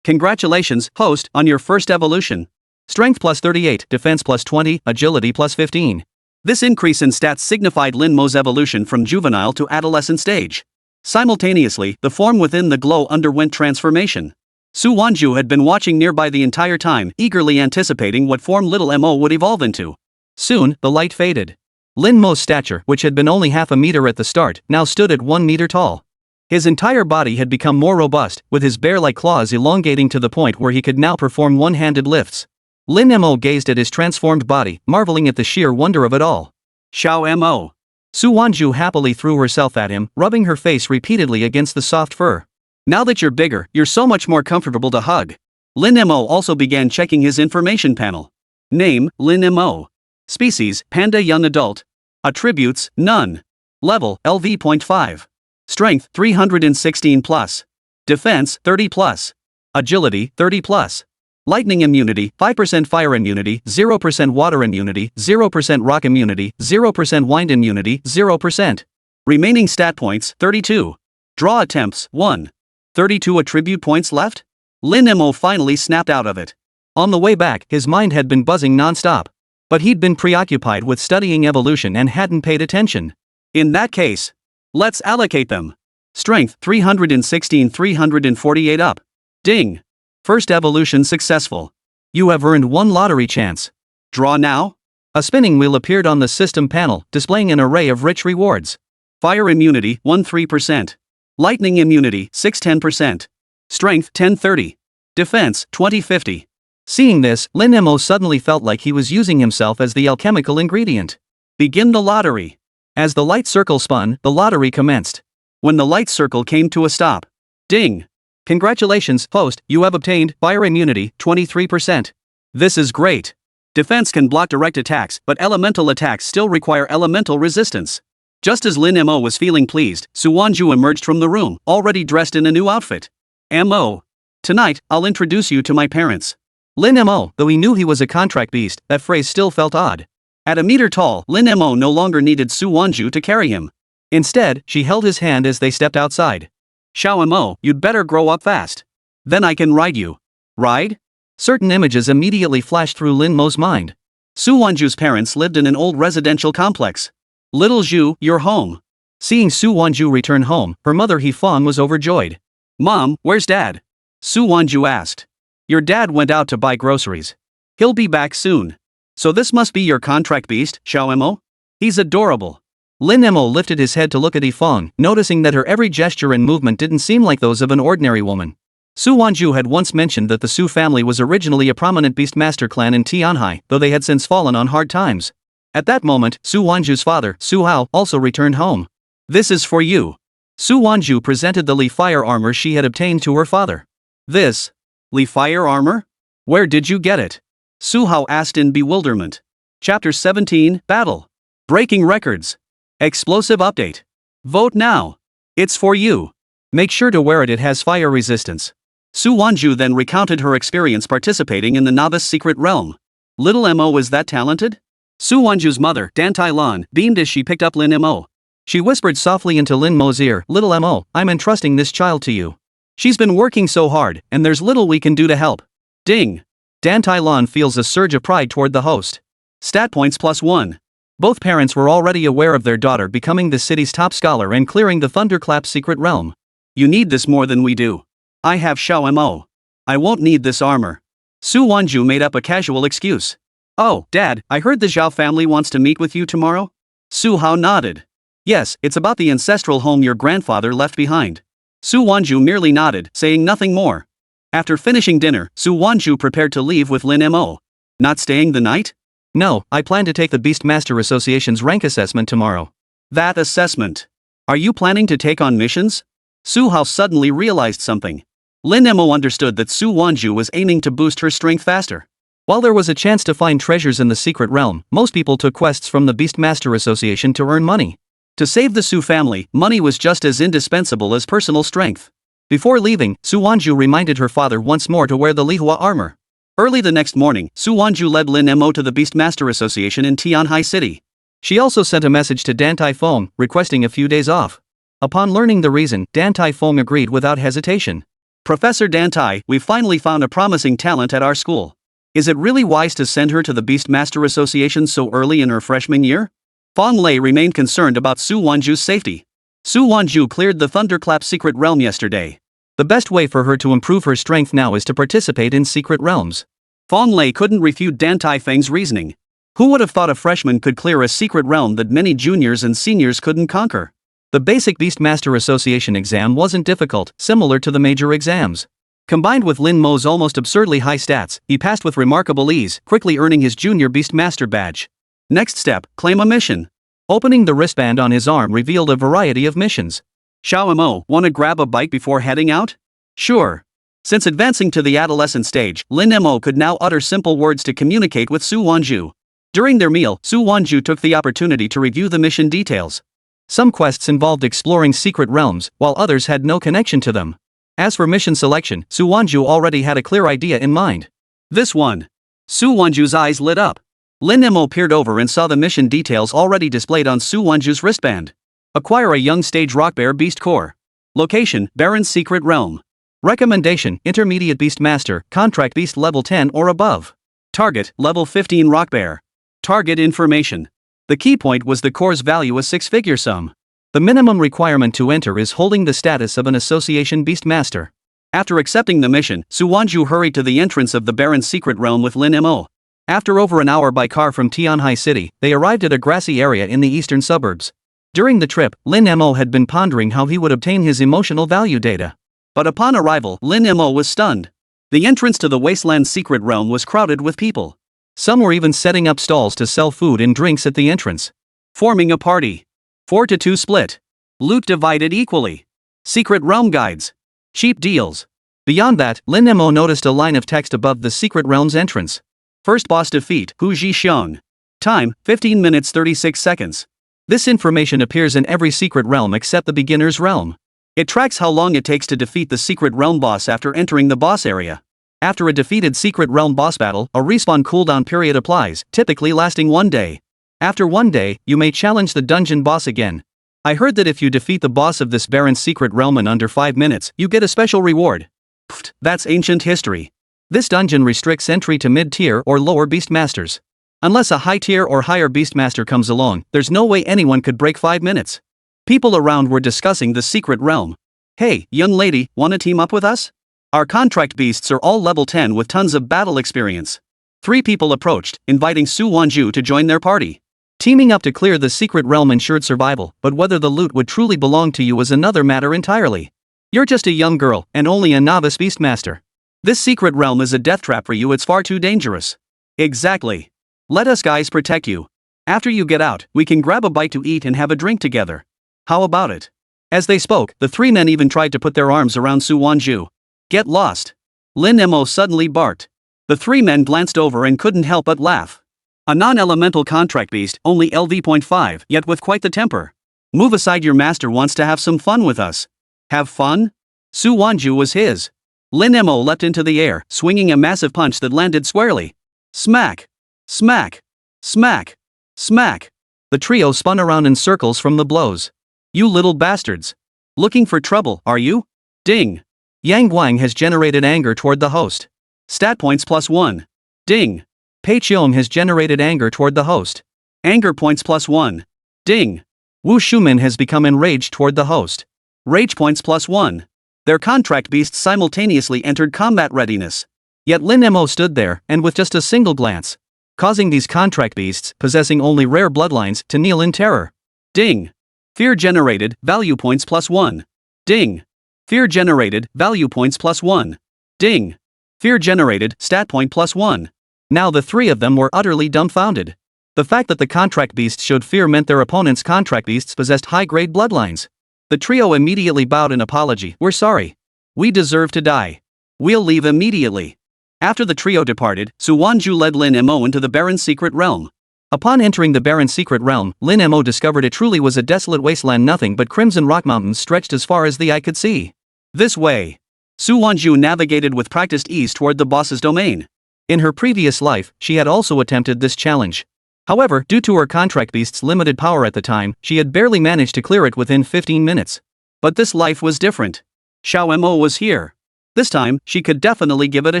Congratulations, host, on your first evolution. Strength plus 38, defense plus 20, agility plus 15. This increase in stats signified Lin Mo's evolution from juvenile to adolescent stage. Simultaneously, the form within the glow underwent transformation. Su Wanzhu had been watching nearby the entire time, eagerly anticipating what form little Mo would evolve into. Soon, the light faded. Lin Mo's stature, which had been only half a meter at the start, now stood at 1 meter tall. His entire body had become more robust, with his bear-like claws elongating to the point where he could now perform one-handed lifts. Lin Mo gazed at his transformed body, marveling at the sheer wonder of it all. Xiao Mo. Su Wanzhu happily threw herself at him, rubbing her face repeatedly against the soft fur. Now that you're bigger, you're so much more comfortable to hug. Lin Mo also began checking his information panel. Name, Lin Mo. Species, Panda young adult. Attributes, none. Level, LV.5. Strength, 316 plus. Defense, 30 plus. Agility, 30 plus. Lightning immunity, 5% fire immunity, 0% water immunity, 0% rock immunity, 0% wind immunity, 0%. Remaining stat points, 32. Draw attempts, 1. 32 attribute points left? Lin Mo finally snapped out of it. On the way back, his mind had been buzzing non-stop. But he'd been preoccupied with studying evolution and hadn't paid attention. In that case, let's allocate them. Strength, 316 348 up. Ding. First evolution successful. You have earned 1 lottery chance. Draw now? A spinning wheel appeared on the system panel, displaying an array of rich rewards. Fire immunity, 13%. Lightning immunity, 610%. Strength, 1030. Defense, 2050. Seeing this, Lin Mo suddenly felt like he was using himself as the alchemical ingredient. Begin the lottery. As the light circle spun, the lottery commenced. When the light circle came to a stop. Ding. Congratulations, host, you have obtained fire immunity, 23%. This is great. Defense can block direct attacks, but elemental attacks still require elemental resistance. Just as Lin Mo was feeling pleased, Su Wanzhu emerged from the room, already dressed in a new outfit. Mo. Tonight, I'll introduce you to my parents. Lin Mo, though he knew he was a contract beast, that phrase still felt odd. At a meter tall, Lin Mo no longer needed Su Wanzhu to carry him. Instead, she held his hand as they stepped outside. Xiao Mo, you'd better grow up fast. Then I can ride you. Ride? Certain images immediately flashed through Lin Mo's mind. Su Wanzhu's parents lived in an old residential complex. Little Zhu, you're home. Seeing Su Wanzhu return home, her mother He Fang was overjoyed. Mom, where's Dad? Su Wanzhu asked. Your dad went out to buy groceries. He'll be back soon. So this must be your contract beast, Xiao Mo? He's adorable. Lin Mo lifted his head to look at He Fang, noticing that her every gesture and movement didn't seem like those of an ordinary woman. Su Wanzhu had once mentioned that the Su family was originally a prominent Beastmaster clan in Tianhai, though they had since fallen on hard times. At that moment, Su Wanzhu's father, Su Hao, also returned home. This is for you. Su Wanzhu presented the Li fire armor she had obtained to her father. This? Li fire armor? Where did you get it? Su Hao asked in bewilderment. Chapter 17, Battle. Breaking records. Explosive update. Vote now. It's for you. Make sure to wear it, it has fire resistance. Su Wanzhu then recounted her experience participating in the novice secret realm. Little Mo is that talented? Su Wanzhu's mother, Dan Tai Lan, beamed as she picked up Lin Mo. She whispered softly into Lin Mo's ear, Little Mo, I'm entrusting this child to you. She's been working so hard, and there's little we can do to help. Ding. Dan Tai Lan feels a surge of pride toward the host. Stat points +1. Both parents were already aware of their daughter becoming the city's top scholar and clearing the Thunderclap secret realm. You need this more than we do. I have Xiao Mo. I won't need this armor. Su Wanzhu made up a casual excuse. Oh, Dad, I heard the Zhao family wants to meet with you tomorrow? Su Hao nodded. Yes, it's about the ancestral home your grandfather left behind. Su Wanzhu merely nodded, saying nothing more. After finishing dinner, Su Wanzhu prepared to leave with Lin Mo. Not staying the night? No, I plan to take the Beastmaster Association's rank assessment tomorrow. That assessment. Are you planning to take on missions? Su Hao suddenly realized something. Lin Mo understood that Su Wanzhu was aiming to boost her strength faster. While there was a chance to find treasures in the secret realm, most people took quests from the Beastmaster Association to earn money. To save the Su family, money was just as indispensable as personal strength. Before leaving, Su Wanzhu reminded her father once more to wear the Lihua armor. Early the next morning, Su Wanzhu led Lin Mo to the Beastmaster Association in Tianhai City. She also sent a message to Dan Tai Feng, requesting a few days off. Upon learning the reason, Dan Tai Feng agreed without hesitation. Professor Dan Tai, we've finally found a promising talent at our school. Is it really wise to send her to the Beastmaster Association so early in her freshman year? Fang Lei remained concerned about Su Wanzhu's safety. Su Wanzhu cleared the Thunderclap secret realm yesterday. The best way for her to improve her strength now is to participate in secret realms. Fang Lei couldn't refute Dan Tai Feng's reasoning. Who would have thought a freshman could clear a secret realm that many juniors and seniors couldn't conquer? The basic Beastmaster Association exam wasn't difficult, similar to the major exams. Combined with Lin Mo's almost absurdly high stats, he passed with remarkable ease, quickly earning his junior Beastmaster badge. Next step, claim a mission. Opening the wristband on his arm revealed a variety of missions. Xiao Mo, wanna grab a bite before heading out? Sure. Since advancing to the adolescent stage, Lin Mo could now utter simple words to communicate with Su Wanzhu. During their meal, Su Wanzhu took the opportunity to review the mission details. Some quests involved exploring secret realms, while others had no connection to them. As for mission selection, Su Wanzhu already had a clear idea in mind. This one. Su Wanzhu's eyes lit up. Lin Mo peered over and saw the mission details already displayed on Su Wanzhu's wristband. Acquire a young stage rockbear beast core. Location, Baron's Secret Realm. Recommendation, Intermediate Beast Master, Contract Beast level 10 or above. Target, level 15 rockbear. Target information. The key point was the core's value, a six-figure sum. The minimum requirement to enter is holding the status of an Association Beast Master. After accepting the mission, Su Wanzhu hurried to the entrance of the Baron's Secret Realm with Lin Mo. After over an hour by car from Tianhai City, they arrived at a grassy area in the eastern suburbs. During the trip, Lin Mo had been pondering how he would obtain his emotional value data. But upon arrival, Lin Mo was stunned. The entrance to the Wasteland's Secret Realm was crowded with people. Some were even setting up stalls to sell food and drinks at the entrance. Forming a party. 4-2 split. Loot divided equally. Secret Realm guides. Cheap deals. Beyond that, Lin Mo noticed a line of text above the Secret Realm's entrance. First boss defeat, Hu Zhixiang. Time, 15 minutes 36 seconds. This information appears in every Secret Realm except the Beginner's Realm. It tracks how long it takes to defeat the Secret Realm boss after entering the boss area. After a defeated Secret Realm boss battle, a respawn cooldown period applies, typically lasting 1 day. After 1 day, you may challenge the dungeon boss again. I heard that if you defeat the boss of this Baron's Secret Realm in under 5 minutes, you get a special reward. Pfft, that's ancient history. This dungeon restricts entry to mid-tier or lower Beastmasters. Unless a high-tier or higher Beastmaster comes along, there's no way anyone could break 5 minutes. People around were discussing the Secret Realm. Hey, young lady, wanna team up with us? Our contract beasts are all level 10 with tons of battle experience. 3 people approached, inviting Su Wanzhu to join their party. Teaming up to clear the Secret Realm ensured survival, but whether the loot would truly belong to you was another matter entirely. You're just a young girl, and only a novice Beastmaster. This Secret Realm is a death trap for you, it's far too dangerous. Exactly. Let us guys protect you. After you get out, we can grab a bite to eat and have a drink together. How about it? As they spoke, the 3 men even tried to put their arms around Su Wanzhu. Get lost. Lin Mo suddenly barked. The 3 men glanced over and couldn't help but laugh. A non-elemental contract beast, only LV.5, yet with quite the temper. Move aside, your master wants to have some fun with us. Have fun? Su Wanzhu was his. Lin Mo leapt into the air, swinging a massive punch that landed squarely. Smack! Smack! Smack! Smack! The trio spun around in circles from the blows. You little bastards. Looking for trouble, are you? Ding! Yang Guang has generated anger toward the host. Stat points +1. Ding! Pei Qiong has generated anger toward the host. Anger points +1. Ding! Wu Shumen has become enraged toward the host. Rage points +1. Their contract beasts simultaneously entered combat readiness. Yet Lin Mo stood there, and with just a single glance, causing these contract beasts, possessing only rare bloodlines, to kneel in terror. Ding! Fear generated, value points +1. Ding! Fear generated, value points +1. Ding! Fear generated, stat point +1. Now the 3 of them were utterly dumbfounded. The fact that the contract beasts showed fear meant their opponent's contract beasts possessed high-grade bloodlines. The trio immediately bowed in apology. We're sorry. We deserve to die. We'll leave immediately. After the trio departed, Su Wanzhu led Lin Mo into the Baron's Secret Realm. Upon entering the Baron's Secret Realm, Lin Mo discovered it truly was a desolate wasteland, nothing but crimson rock mountains stretched as far as the eye could see. This way. Su Wanzhu navigated with practiced ease toward the boss's domain. In her previous life, she had also attempted this challenge. However, due to her contract beast's limited power at the time, she had barely managed to clear it within 15 minutes. But this life was different. Xiao Mo was here. This time, she could definitely give it a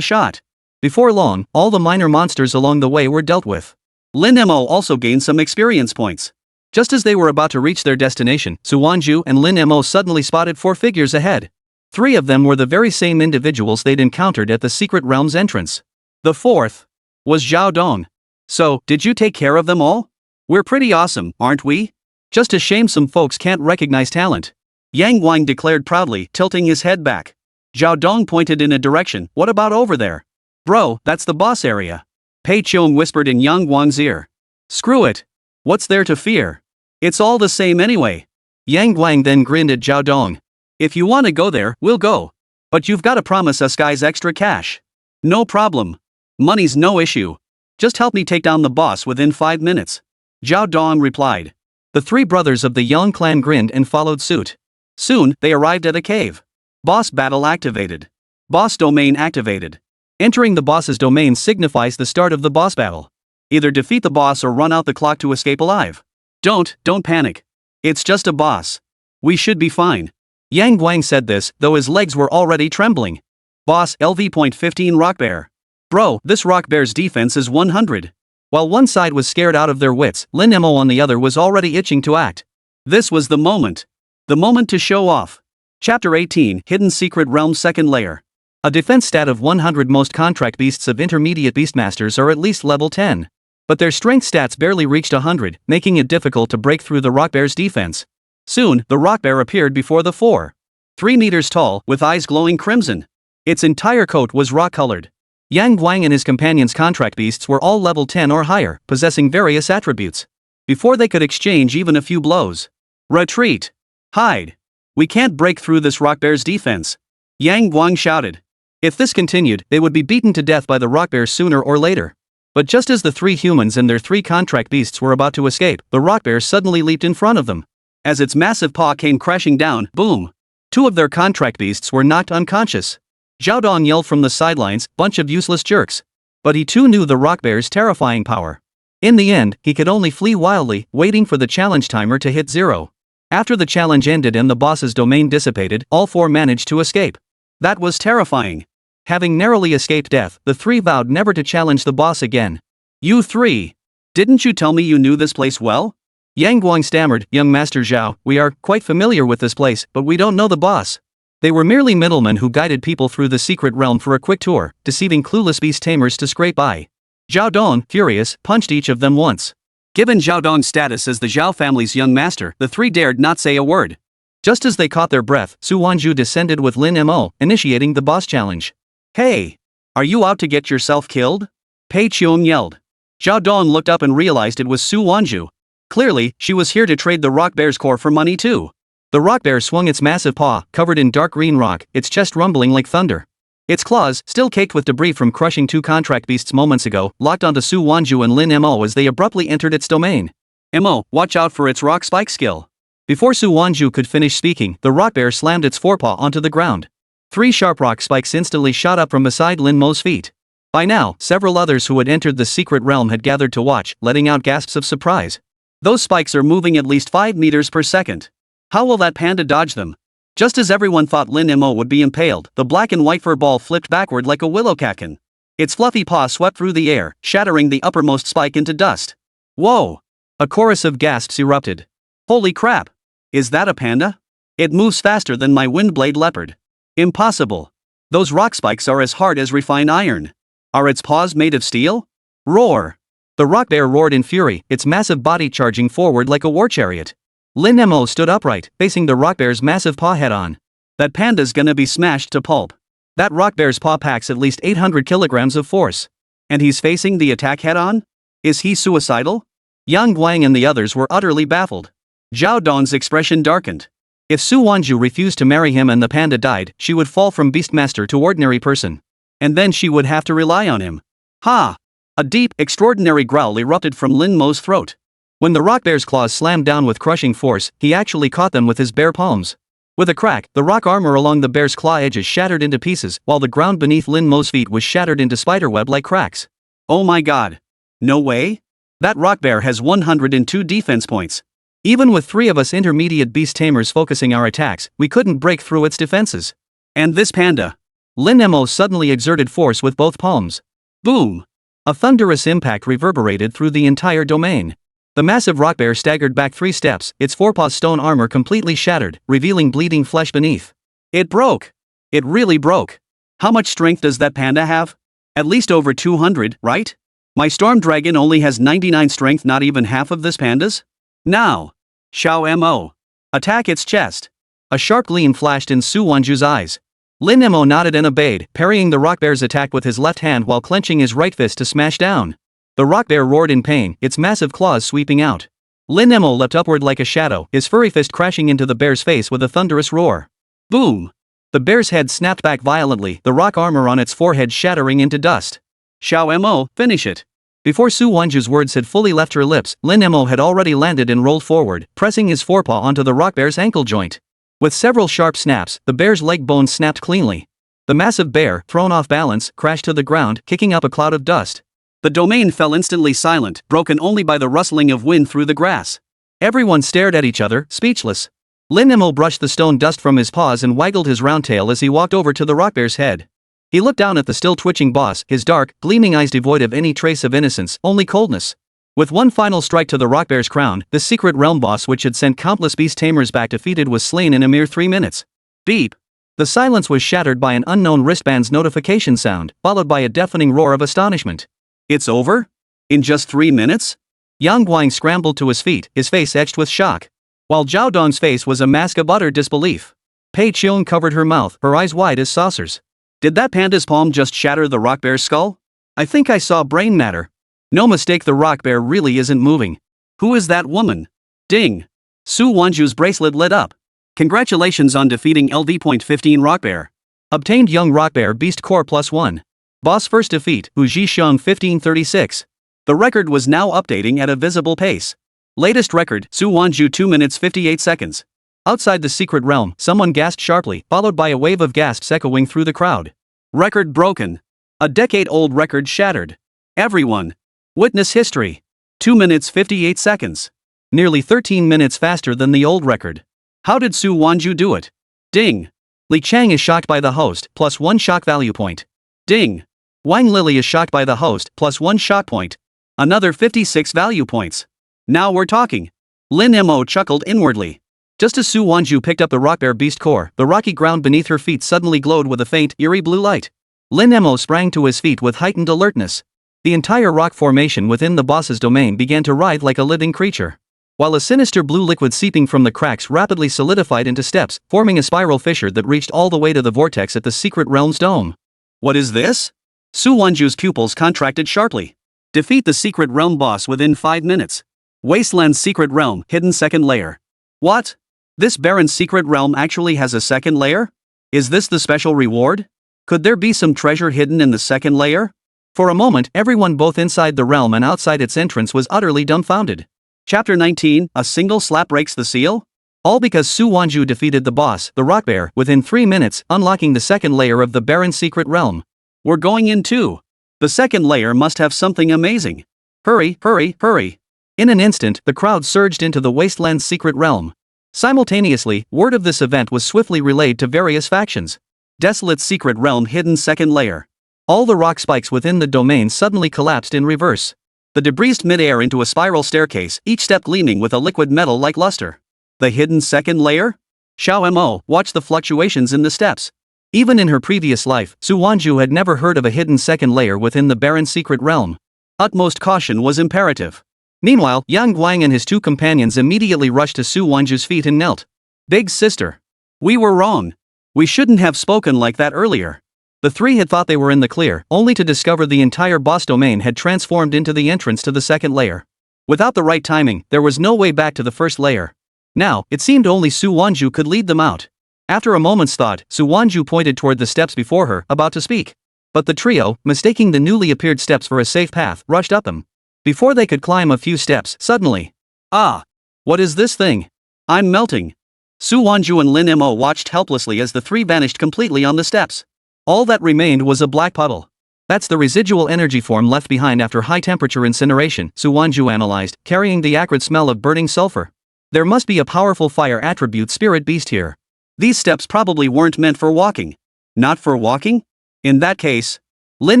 shot. Before long, all the minor monsters along the way were dealt with. Lin Mo also gained some experience points. Just as they were about to reach their destination, Su Wanzhu and Lin Mo suddenly spotted 4 figures ahead. 3 of them were the very same individuals they'd encountered at the Secret Realm's entrance. The 4th was Zhao Dong. So, did you take care of them all? We're pretty awesome, aren't we? Just a shame some folks can't recognize talent. Yang Guang declared proudly, tilting his head back. Zhao Dong pointed in a direction. What about over there? Bro, that's the boss area. Pei Qiong whispered in Yang Guang's ear. Screw it. What's there to fear? It's all the same anyway. Yang Guang then grinned at Zhao Dong. If you want to go there, we'll go. But you've got to promise us guys extra cash. No problem. Money's no issue. Just help me take down the boss within 5 minutes. Zhao Dong replied. The three brothers of the Yang clan grinned and followed suit. Soon, they arrived at a cave. Boss battle activated. Boss domain activated. Entering the boss's domain signifies the start of the boss battle. Either defeat the boss or run out the clock to escape alive. Don't panic. It's just a boss. We should be fine. Yang Guang said this, though his legs were already trembling. Boss LV.15 Rock Bear. Bro, this Rock Bear's defense is 100. While one side was scared out of their wits, Lin Mo on the other was already itching to act. This was the moment. The moment to show off. Chapter 18, Hidden Secret Realm Second Layer. A defense stat of 100. Most contract beasts of intermediate beastmasters are at least level 10. But their strength stats barely reached 100, making it difficult to break through the Rock Bear's defense. Soon, the Rock Bear appeared before the four. 3 meters tall, with eyes glowing crimson. Its entire coat was rock-colored. Yang Guang and his companions' contract beasts were all level 10 or higher, possessing various attributes. Before they could exchange even a few blows. Retreat! Hide! We can't break through this Rock Bear's defense. Yang Guang shouted. If this continued, they would be beaten to death by the Rock Bear sooner or later. But just as the 3 humans and their 3 contract beasts were about to escape, the Rock Bear suddenly leaped in front of them. As its massive paw came crashing down, boom! 2 of their contract beasts were knocked unconscious. Zhao Dong yelled from the sidelines, bunch of useless jerks. But he too knew the Rock Bear's terrifying power. In the end, he could only flee wildly, waiting for the challenge timer to hit 0. After the challenge ended and the boss's domain dissipated, all 4 managed to escape. That was terrifying. Having narrowly escaped death, the 3 vowed never to challenge the boss again. You 3. Didn't you tell me you knew this place well? Yang Guang stammered, Young Master Zhao, we are quite familiar with this place, but we don't know the boss. They were merely middlemen who guided people through the secret realm for a quick tour, deceiving clueless beast tamers to scrape by. Zhao Dong, furious, punched each of them once. Given Zhao Dong's status as the Zhao family's young master, the 3 dared not say a word. Just as they caught their breath, Su Wanzhu descended with Lin Mo, initiating the boss challenge. Hey! Are you out to get yourself killed? Pei Qiong yelled. Zhao Dong looked up and realized it was Su Wanzhu. Clearly, she was here to trade the Rock Bear's core for money too. The Rock Bear swung its massive paw, covered in dark green rock, its chest rumbling like thunder. Its claws, still caked with debris from crushing 2 contract beasts moments ago, locked onto Su Wanzhu and Lin Mo as they abruptly entered its domain. Mo, watch out for its rock spike skill. Before Su Wanzhu could finish speaking, the Rock Bear slammed its forepaw onto the ground. 3 sharp rock spikes instantly shot up from beside Lin Mo's feet. By now, several others who had entered the secret realm had gathered to watch, letting out gasps of surprise. Those spikes are moving at least 5 meters per second. How will that panda dodge them? Just as everyone thought Lin Mo would be impaled, the black and white fur ball flipped backward like a willow catkin. Its fluffy paw swept through the air, shattering the uppermost spike into dust. Whoa! A chorus of gasps erupted. Holy crap! Is that a panda? It moves faster than my windblade leopard. Impossible. Those rock spikes are as hard as refined iron. Are its paws made of steel? Roar! The Rock Bear roared in fury, its massive body charging forward like a war chariot. Lin Mo stood upright, facing the Rock Bear's massive paw head-on. That panda's gonna be smashed to pulp. That Rock Bear's paw packs at least 800 kilograms of force. And he's facing the attack head-on? Is he suicidal? Yang Guang and the others were utterly baffled. Zhao Dong's expression darkened. If Su Wanzhu refused to marry him and the panda died, she would fall from beastmaster to ordinary person. And then she would have to rely on him. Ha! A deep, extraordinary growl erupted from Lin Mo's throat. When the Rock Bear's claws slammed down with crushing force, he actually caught them with his bare palms. With a crack, the rock armor along the bear's claw edges shattered into pieces, while the ground beneath Lin Mo's feet was shattered into spiderweb-like cracks. Oh my god. No way? That Rock Bear has 102 defense points. Even with 3 of us intermediate beast tamers focusing our attacks, we couldn't break through its defenses. And this panda. Lin Mo suddenly exerted force with both palms. Boom! A thunderous impact reverberated through the entire domain. The massive Rock Bear staggered back 3 steps, its forepaw stone armor completely shattered, revealing bleeding flesh beneath. It broke! It really broke! How much strength does that panda have? At least over 200, right? My storm dragon only has 99 strength, not even half of this panda's? Now! Xiao Mo! Attack its chest! A sharp gleam flashed in Su Wanzhu's eyes. Lin Mo nodded and obeyed, parrying the Rock Bear's attack with his left hand while clenching his right fist to smash down. The Rock Bear roared in pain, its massive claws sweeping out. Lin Mo leapt upward like a shadow, his furry fist crashing into the bear's face with a thunderous roar. Boom! The bear's head snapped back violently, the rock armor on its forehead shattering into dust. Xiao Mo, finish it. Before Su Wanzhu's words had fully left her lips, Lin Mo had already landed and rolled forward, pressing his forepaw onto the rock bear's ankle joint. With several sharp snaps, the bear's leg bones snapped cleanly. The massive bear, thrown off balance, crashed to the ground, kicking up a cloud of dust. The domain fell instantly silent, broken only by the rustling of wind through the grass. Everyone stared at each other, speechless. Lin Mo brushed the stone dust from his paws and waggled his round tail as he walked over to the rock bear's head. He looked down at the still twitching boss, his dark, gleaming eyes devoid of any trace of innocence, only coldness. With one final strike to the rock bear's crown, the secret realm boss which had sent countless beast tamers back defeated was slain in a mere 3 minutes. Beep! The silence was shattered by an unknown wristband's notification sound, followed by a deafening roar of astonishment. It's over? In just 3 minutes? Yang Guang scrambled to his feet, his face etched with shock. While Zhao Dong's face was a mask of utter disbelief. Pei Qiong covered her mouth, her eyes wide as saucers. Did that panda's palm just shatter the rock bear's skull? I think I saw brain matter. No mistake, the rock bear really isn't moving. Who is that woman? Ding! Su Wanzhu's bracelet lit up. Congratulations on defeating LD.15 rock bear. Obtained young rock bear beast core +1. Boss first defeat, Hu Zhisheng 1536. The record was now updating at a visible pace. Latest record, Su Wanzhu 2 minutes 58 seconds. Outside the secret realm, someone gasped sharply, followed by a wave of gasps echoing through the crowd. Record broken. A decade-old record shattered. Everyone. Witness history. 2 minutes 58 seconds. Nearly 13 minutes faster than the old record. How did Su Wanzhu do it? Ding. Li Chang is shocked by the host, +1 shock value point. Ding. Wang Lily is shocked by the host, +1 shock point. Another 56 value points. Now we're talking. Lin Mo chuckled inwardly. Just as Su Wanzhu picked up the rock bear beast core, the rocky ground beneath her feet suddenly glowed with a faint, eerie blue light. Lin Mo sprang to his feet with heightened alertness. The entire rock formation within the boss's domain began to writhe like a living creature. While a sinister blue liquid seeping from the cracks rapidly solidified into steps, forming a spiral fissure that reached all the way to the vortex at the secret realm's dome. What is this? Su Wanzhu's pupils contracted sharply. Defeat the secret realm boss within 5 minutes. Wasteland's secret realm, hidden second layer. What? This barren secret realm actually has a second layer? Is this the special reward? Could there be some treasure hidden in the second layer? For a moment, everyone both inside the realm and outside its entrance was utterly dumbfounded. Chapter 19, a single slap breaks the seal? All because Su Wanzhu defeated the boss, the rock bear, within 3 minutes, unlocking the second layer of the barren secret realm. We're going in too. The second layer must have something amazing. Hurry, hurry, hurry. In an instant, the crowd surged into the wasteland's secret realm. Simultaneously, word of this event was swiftly relayed to various factions. Desolate secret realm, hidden second layer. All the rock spikes within the domain suddenly collapsed in reverse. The debrised mid-air into a spiral staircase, each step gleaming with a liquid metal-like luster. The hidden second layer? Xiao Mo watched the fluctuations in the steps. Even in her previous life, Su Wanzhu had never heard of a hidden second layer within the barren secret realm. Utmost caution was imperative. Meanwhile, Yang Guang and his 2 companions immediately rushed to Su Wanzhu's feet and knelt. Big sister. We were wrong. We shouldn't have spoken like that earlier. The 3 had thought they were in the clear, only to discover the entire boss domain had transformed into the entrance to the second layer. Without the right timing, there was no way back to the first layer. Now, it seemed only Su Wanzhu could lead them out. After a moment's thought, Su Wanzhu pointed toward the steps before her, about to speak. But the trio, mistaking the newly appeared steps for a safe path, rushed up them. Before they could climb a few steps, suddenly. Ah! What is this thing? I'm melting. Su Wanzhu and Lin Mo watched helplessly as the 3 vanished completely on the steps. All that remained was a black puddle. That's the residual energy form left behind after high-temperature incineration, Su Wanzhu analyzed, carrying the acrid smell of burning sulfur. There must be a powerful fire attribute spirit beast here. These steps probably weren't meant for walking. Not for walking? In that case, Lin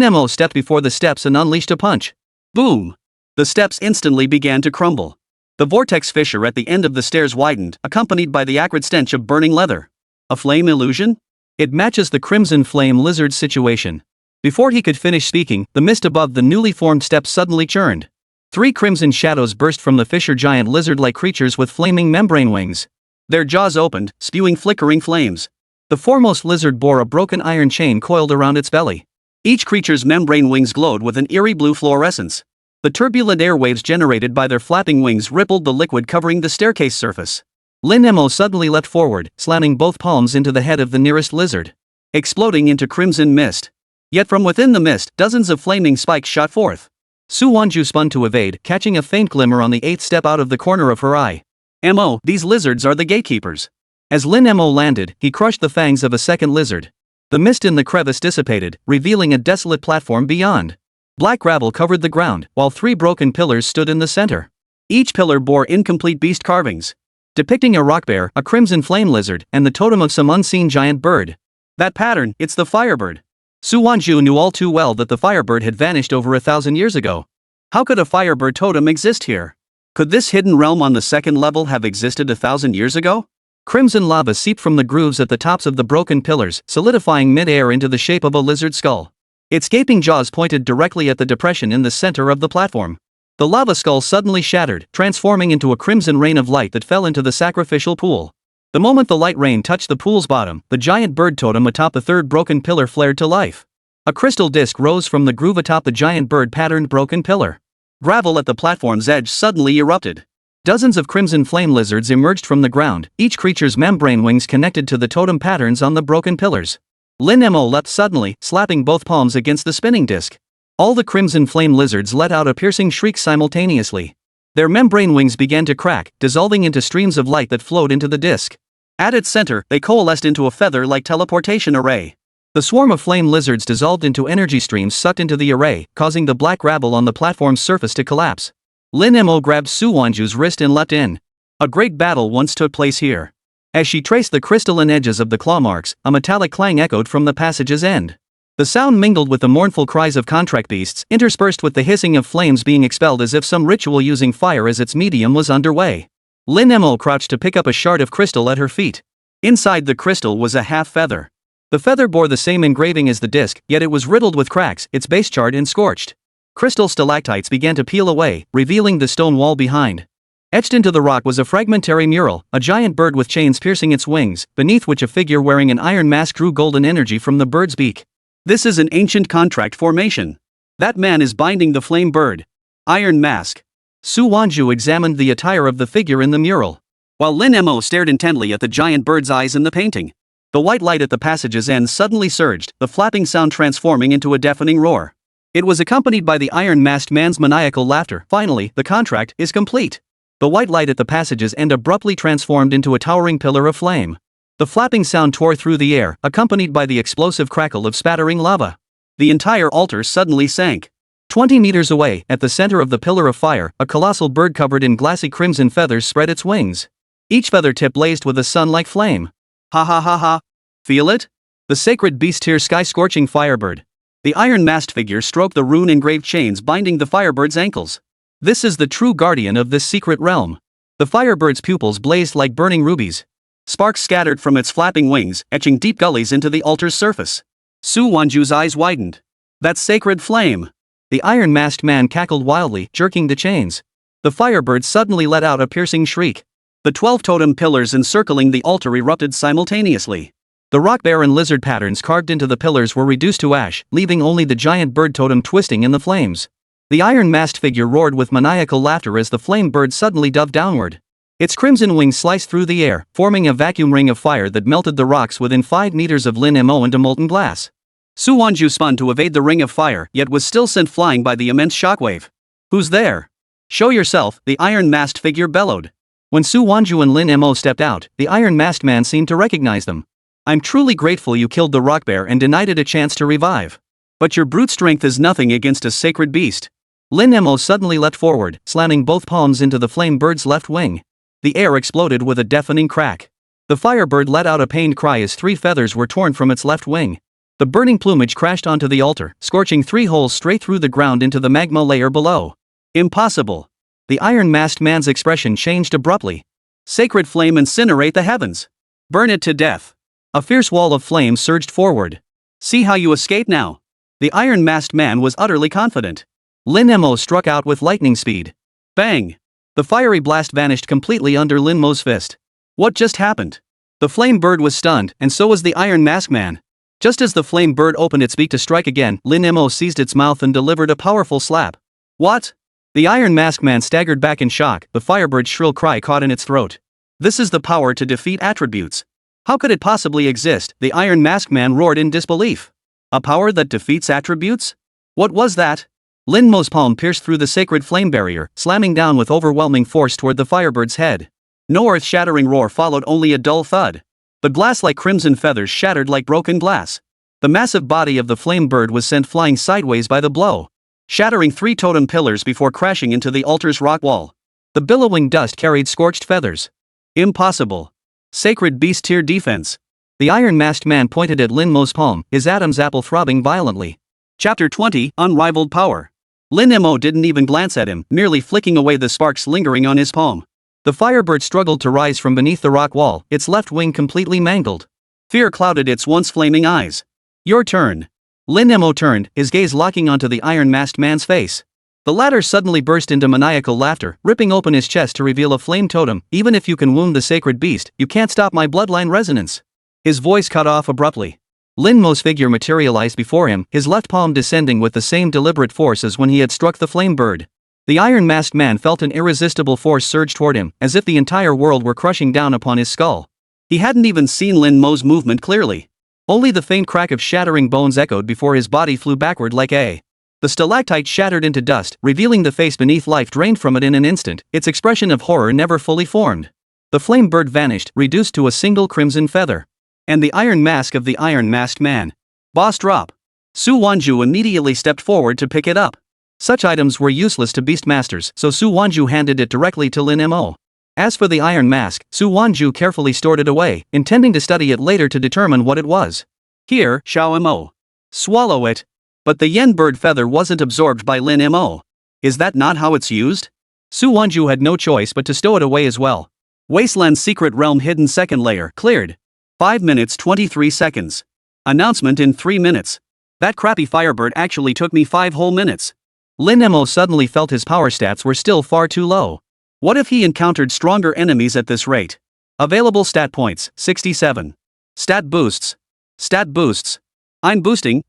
Mo stepped before the steps and unleashed a punch. Boom! The steps instantly began to crumble. The vortex fissure at the end of the stairs widened, accompanied by the acrid stench of burning leather. A flame illusion? It matches the crimson flame lizard situation. Before he could finish speaking, the mist above the newly formed steps suddenly churned. 3 crimson shadows burst from the fissure, giant lizard-like creatures with flaming membrane wings. Their jaws opened, spewing flickering flames. The foremost lizard bore a broken iron chain coiled around its belly. Each creature's membrane wings glowed with an eerie blue fluorescence. The turbulent airwaves generated by their flapping wings rippled the liquid covering the staircase surface. Lin Mo suddenly leapt forward, slamming both palms into the head of the nearest lizard, exploding into crimson mist. Yet from within the mist, dozens of flaming spikes shot forth. Su Wanzhu spun to evade, catching a faint glimmer on the 8th step out of the corner of her eye. Mo, these lizards are the gatekeepers. As Lin Mo landed, he crushed the fangs of a second lizard. The mist in the crevice dissipated, revealing a desolate platform beyond. Black gravel covered the ground, while 3 broken pillars stood in the center. Each pillar bore incomplete beast carvings, depicting a rock bear, a crimson flame lizard, and the totem of some unseen giant bird. That pattern, it's the firebird. Su Wanzhu knew all too well that the firebird had vanished over 1,000 years ago. How could a firebird totem exist here? Could this hidden realm on the second level have existed 1,000 years ago? Crimson lava seeped from the grooves at the tops of the broken pillars, solidifying mid-air into the shape of a lizard skull. Its gaping jaws pointed directly at the depression in the center of the platform. The lava skull suddenly shattered, transforming into a crimson rain of light that fell into the sacrificial pool. The moment the light rain touched the pool's bottom, the giant bird totem atop the 3rd broken pillar flared to life. A crystal disc rose from the groove atop the giant bird-patterned broken pillar. Gravel at the platform's edge suddenly erupted. Dozens of crimson flame lizards emerged from the ground, each creature's membrane wings connected to the totem patterns on the broken pillars. Lin Mo leapt suddenly, slapping both palms against the spinning disc. All the crimson flame lizards let out a piercing shriek simultaneously. Their membrane wings began to crack, dissolving into streams of light that flowed into the disc. At its center, they coalesced into a feather-like teleportation array. The swarm of flame lizards dissolved into energy streams sucked into the array, causing the black gravel on the platform's surface to collapse. Lin Mo grabbed Su Wanzhu's wrist and leapt in. A great battle once took place here. As she traced the crystalline edges of the claw marks, a metallic clang echoed from the passage's end. The sound mingled with the mournful cries of contract beasts, interspersed with the hissing of flames being expelled as if some ritual using fire as its medium was underway. Lin Mo crouched to pick up a shard of crystal at her feet. Inside the crystal was a half feather. The feather bore the same engraving as the disc, yet it was riddled with cracks, its base charred and scorched. Crystal stalactites began to peel away, revealing the stone wall behind. Etched into the rock was a fragmentary mural, a giant bird with chains piercing its wings, beneath which a figure wearing an iron mask drew golden energy from the bird's beak. This is an ancient contract formation. That man is binding the flame bird. Iron mask. Su Wanzhu examined the attire of the figure in the mural, while Lin Mo stared intently at the giant bird's eyes in the painting. The white light at the passage's end suddenly surged, the flapping sound transforming into a deafening roar. It was accompanied by the iron-masked man's maniacal laughter. Finally, the contract is complete. The white light at the passage's end abruptly transformed into a towering pillar of flame. The flapping sound tore through the air, accompanied by the explosive crackle of spattering lava. The entire altar suddenly sank. 20 meters away, at the center of the pillar of fire, a colossal bird covered in glassy crimson feathers spread its wings. Each feather tip blazed with a sun-like flame. Ha ha ha ha. Feel it? The sacred beast here, sky-scorching firebird. The iron-masked figure stroked the rune-engraved chains binding the firebird's ankles. This is the true guardian of this secret realm. The firebird's pupils blazed like burning rubies. Sparks scattered from its flapping wings, etching deep gullies into the altar's surface. Su Wanzhu's eyes widened. That sacred flame. The iron-masked man cackled wildly, jerking the chains. The firebird suddenly let out a piercing shriek. The 12 totem pillars encircling the altar erupted simultaneously. The rock bear and lizard patterns carved into the pillars were reduced to ash, leaving only the giant bird totem twisting in the flames. The iron-masked figure roared with maniacal laughter as the flame bird suddenly dove downward. Its crimson wings sliced through the air, forming a vacuum ring of fire that melted the rocks within 5 meters of Lin Mo into molten glass. Su Wanzhu spun to evade the ring of fire, yet was still sent flying by the immense shockwave. Who's there? Show yourself, the iron-masked figure bellowed. When Su Wanzhu and Lin Mo stepped out, the iron-masked man seemed to recognize them. I'm truly grateful you killed the rock bear and denied it a chance to revive. But your brute strength is nothing against a sacred beast. Lin Mo suddenly leapt forward, slamming both palms into the flame bird's left wing. The air exploded with a deafening crack. The firebird let out a pained cry as 3 feathers were torn from its left wing. The burning plumage crashed onto the altar, scorching 3 holes straight through the ground into the magma layer below. Impossible. The iron-masked man's expression changed abruptly. Sacred flame, incinerate the heavens. Burn it to death. A fierce wall of flame surged forward. See how you escape now. The iron-masked man was utterly confident. Lin Mo struck out with lightning speed. Bang! The fiery blast vanished completely under Lin Mo's fist. What just happened? The flame bird was stunned, and so was the iron-masked man. Just as the flame bird opened its beak to strike again, Lin Mo seized its mouth and delivered a powerful slap. What? The Iron Mask Man staggered back in shock, the Firebird's shrill cry caught in its throat. This is the power to defeat attributes. How could it possibly exist? The Iron Mask Man roared in disbelief. A power that defeats attributes? What was that? Lin Mo's palm pierced through the sacred flame barrier, slamming down with overwhelming force toward the Firebird's head. No earth-shattering roar followed, only a dull thud. The glass-like crimson feathers shattered like broken glass. The massive body of the flame bird was sent flying sideways by the blow, shattering 3 totem pillars before crashing into the altar's rock wall. The billowing dust carried scorched feathers. Impossible. Sacred beast tier defense. The iron-masked man pointed at Lin Mo's palm, his Adam's apple throbbing violently. Chapter 20, Unrivaled Power. Lin Mo didn't even glance at him, merely flicking away the sparks lingering on his palm. The Firebird struggled to rise from beneath the rock wall, its left wing completely mangled. Fear clouded its once flaming eyes. Your turn. Lin Mo turned, his gaze locking onto the iron-masked man's face. The latter suddenly burst into maniacal laughter, ripping open his chest to reveal a flame totem. Even if you can wound the sacred beast, you can't stop my bloodline resonance. His voice cut off abruptly. Lin Mo's figure materialized before him, his left palm descending with the same deliberate force as when he had struck the flame bird. The iron-masked man felt an irresistible force surge toward him, as if the entire world were crushing down upon his skull. He hadn't even seen Lin Mo's movement clearly. Only the faint crack of shattering bones echoed before his body flew backward like a. The stalactite shattered into dust, revealing the face beneath. Life drained from it in an instant, its expression of horror never fully formed. The flame bird vanished, reduced to a single crimson feather. And the iron mask of the iron-masked man. Boss drop. Su Wanzhu immediately stepped forward to pick it up. Such items were useless to beastmasters, so Su Wanzhu handed it directly to Lin Mo. As for the iron mask, Su Wanzhu carefully stored it away, intending to study it later to determine what it was. Here, Xiao Mo. Swallow it. But the yen bird feather wasn't absorbed by Lin Mo. Is that not how it's used? Su Wanzhu had no choice but to stow it away as well. Wasteland's secret realm hidden second layer cleared. 5 minutes 23 seconds. Announcement in 3 minutes. That crappy Firebird actually took me 5 whole minutes. Lin Mo suddenly felt his power stats were still far too low. What if he encountered stronger enemies at this rate? Available stat points, 67. Stat boosts. Stat boosts. I'm boosting.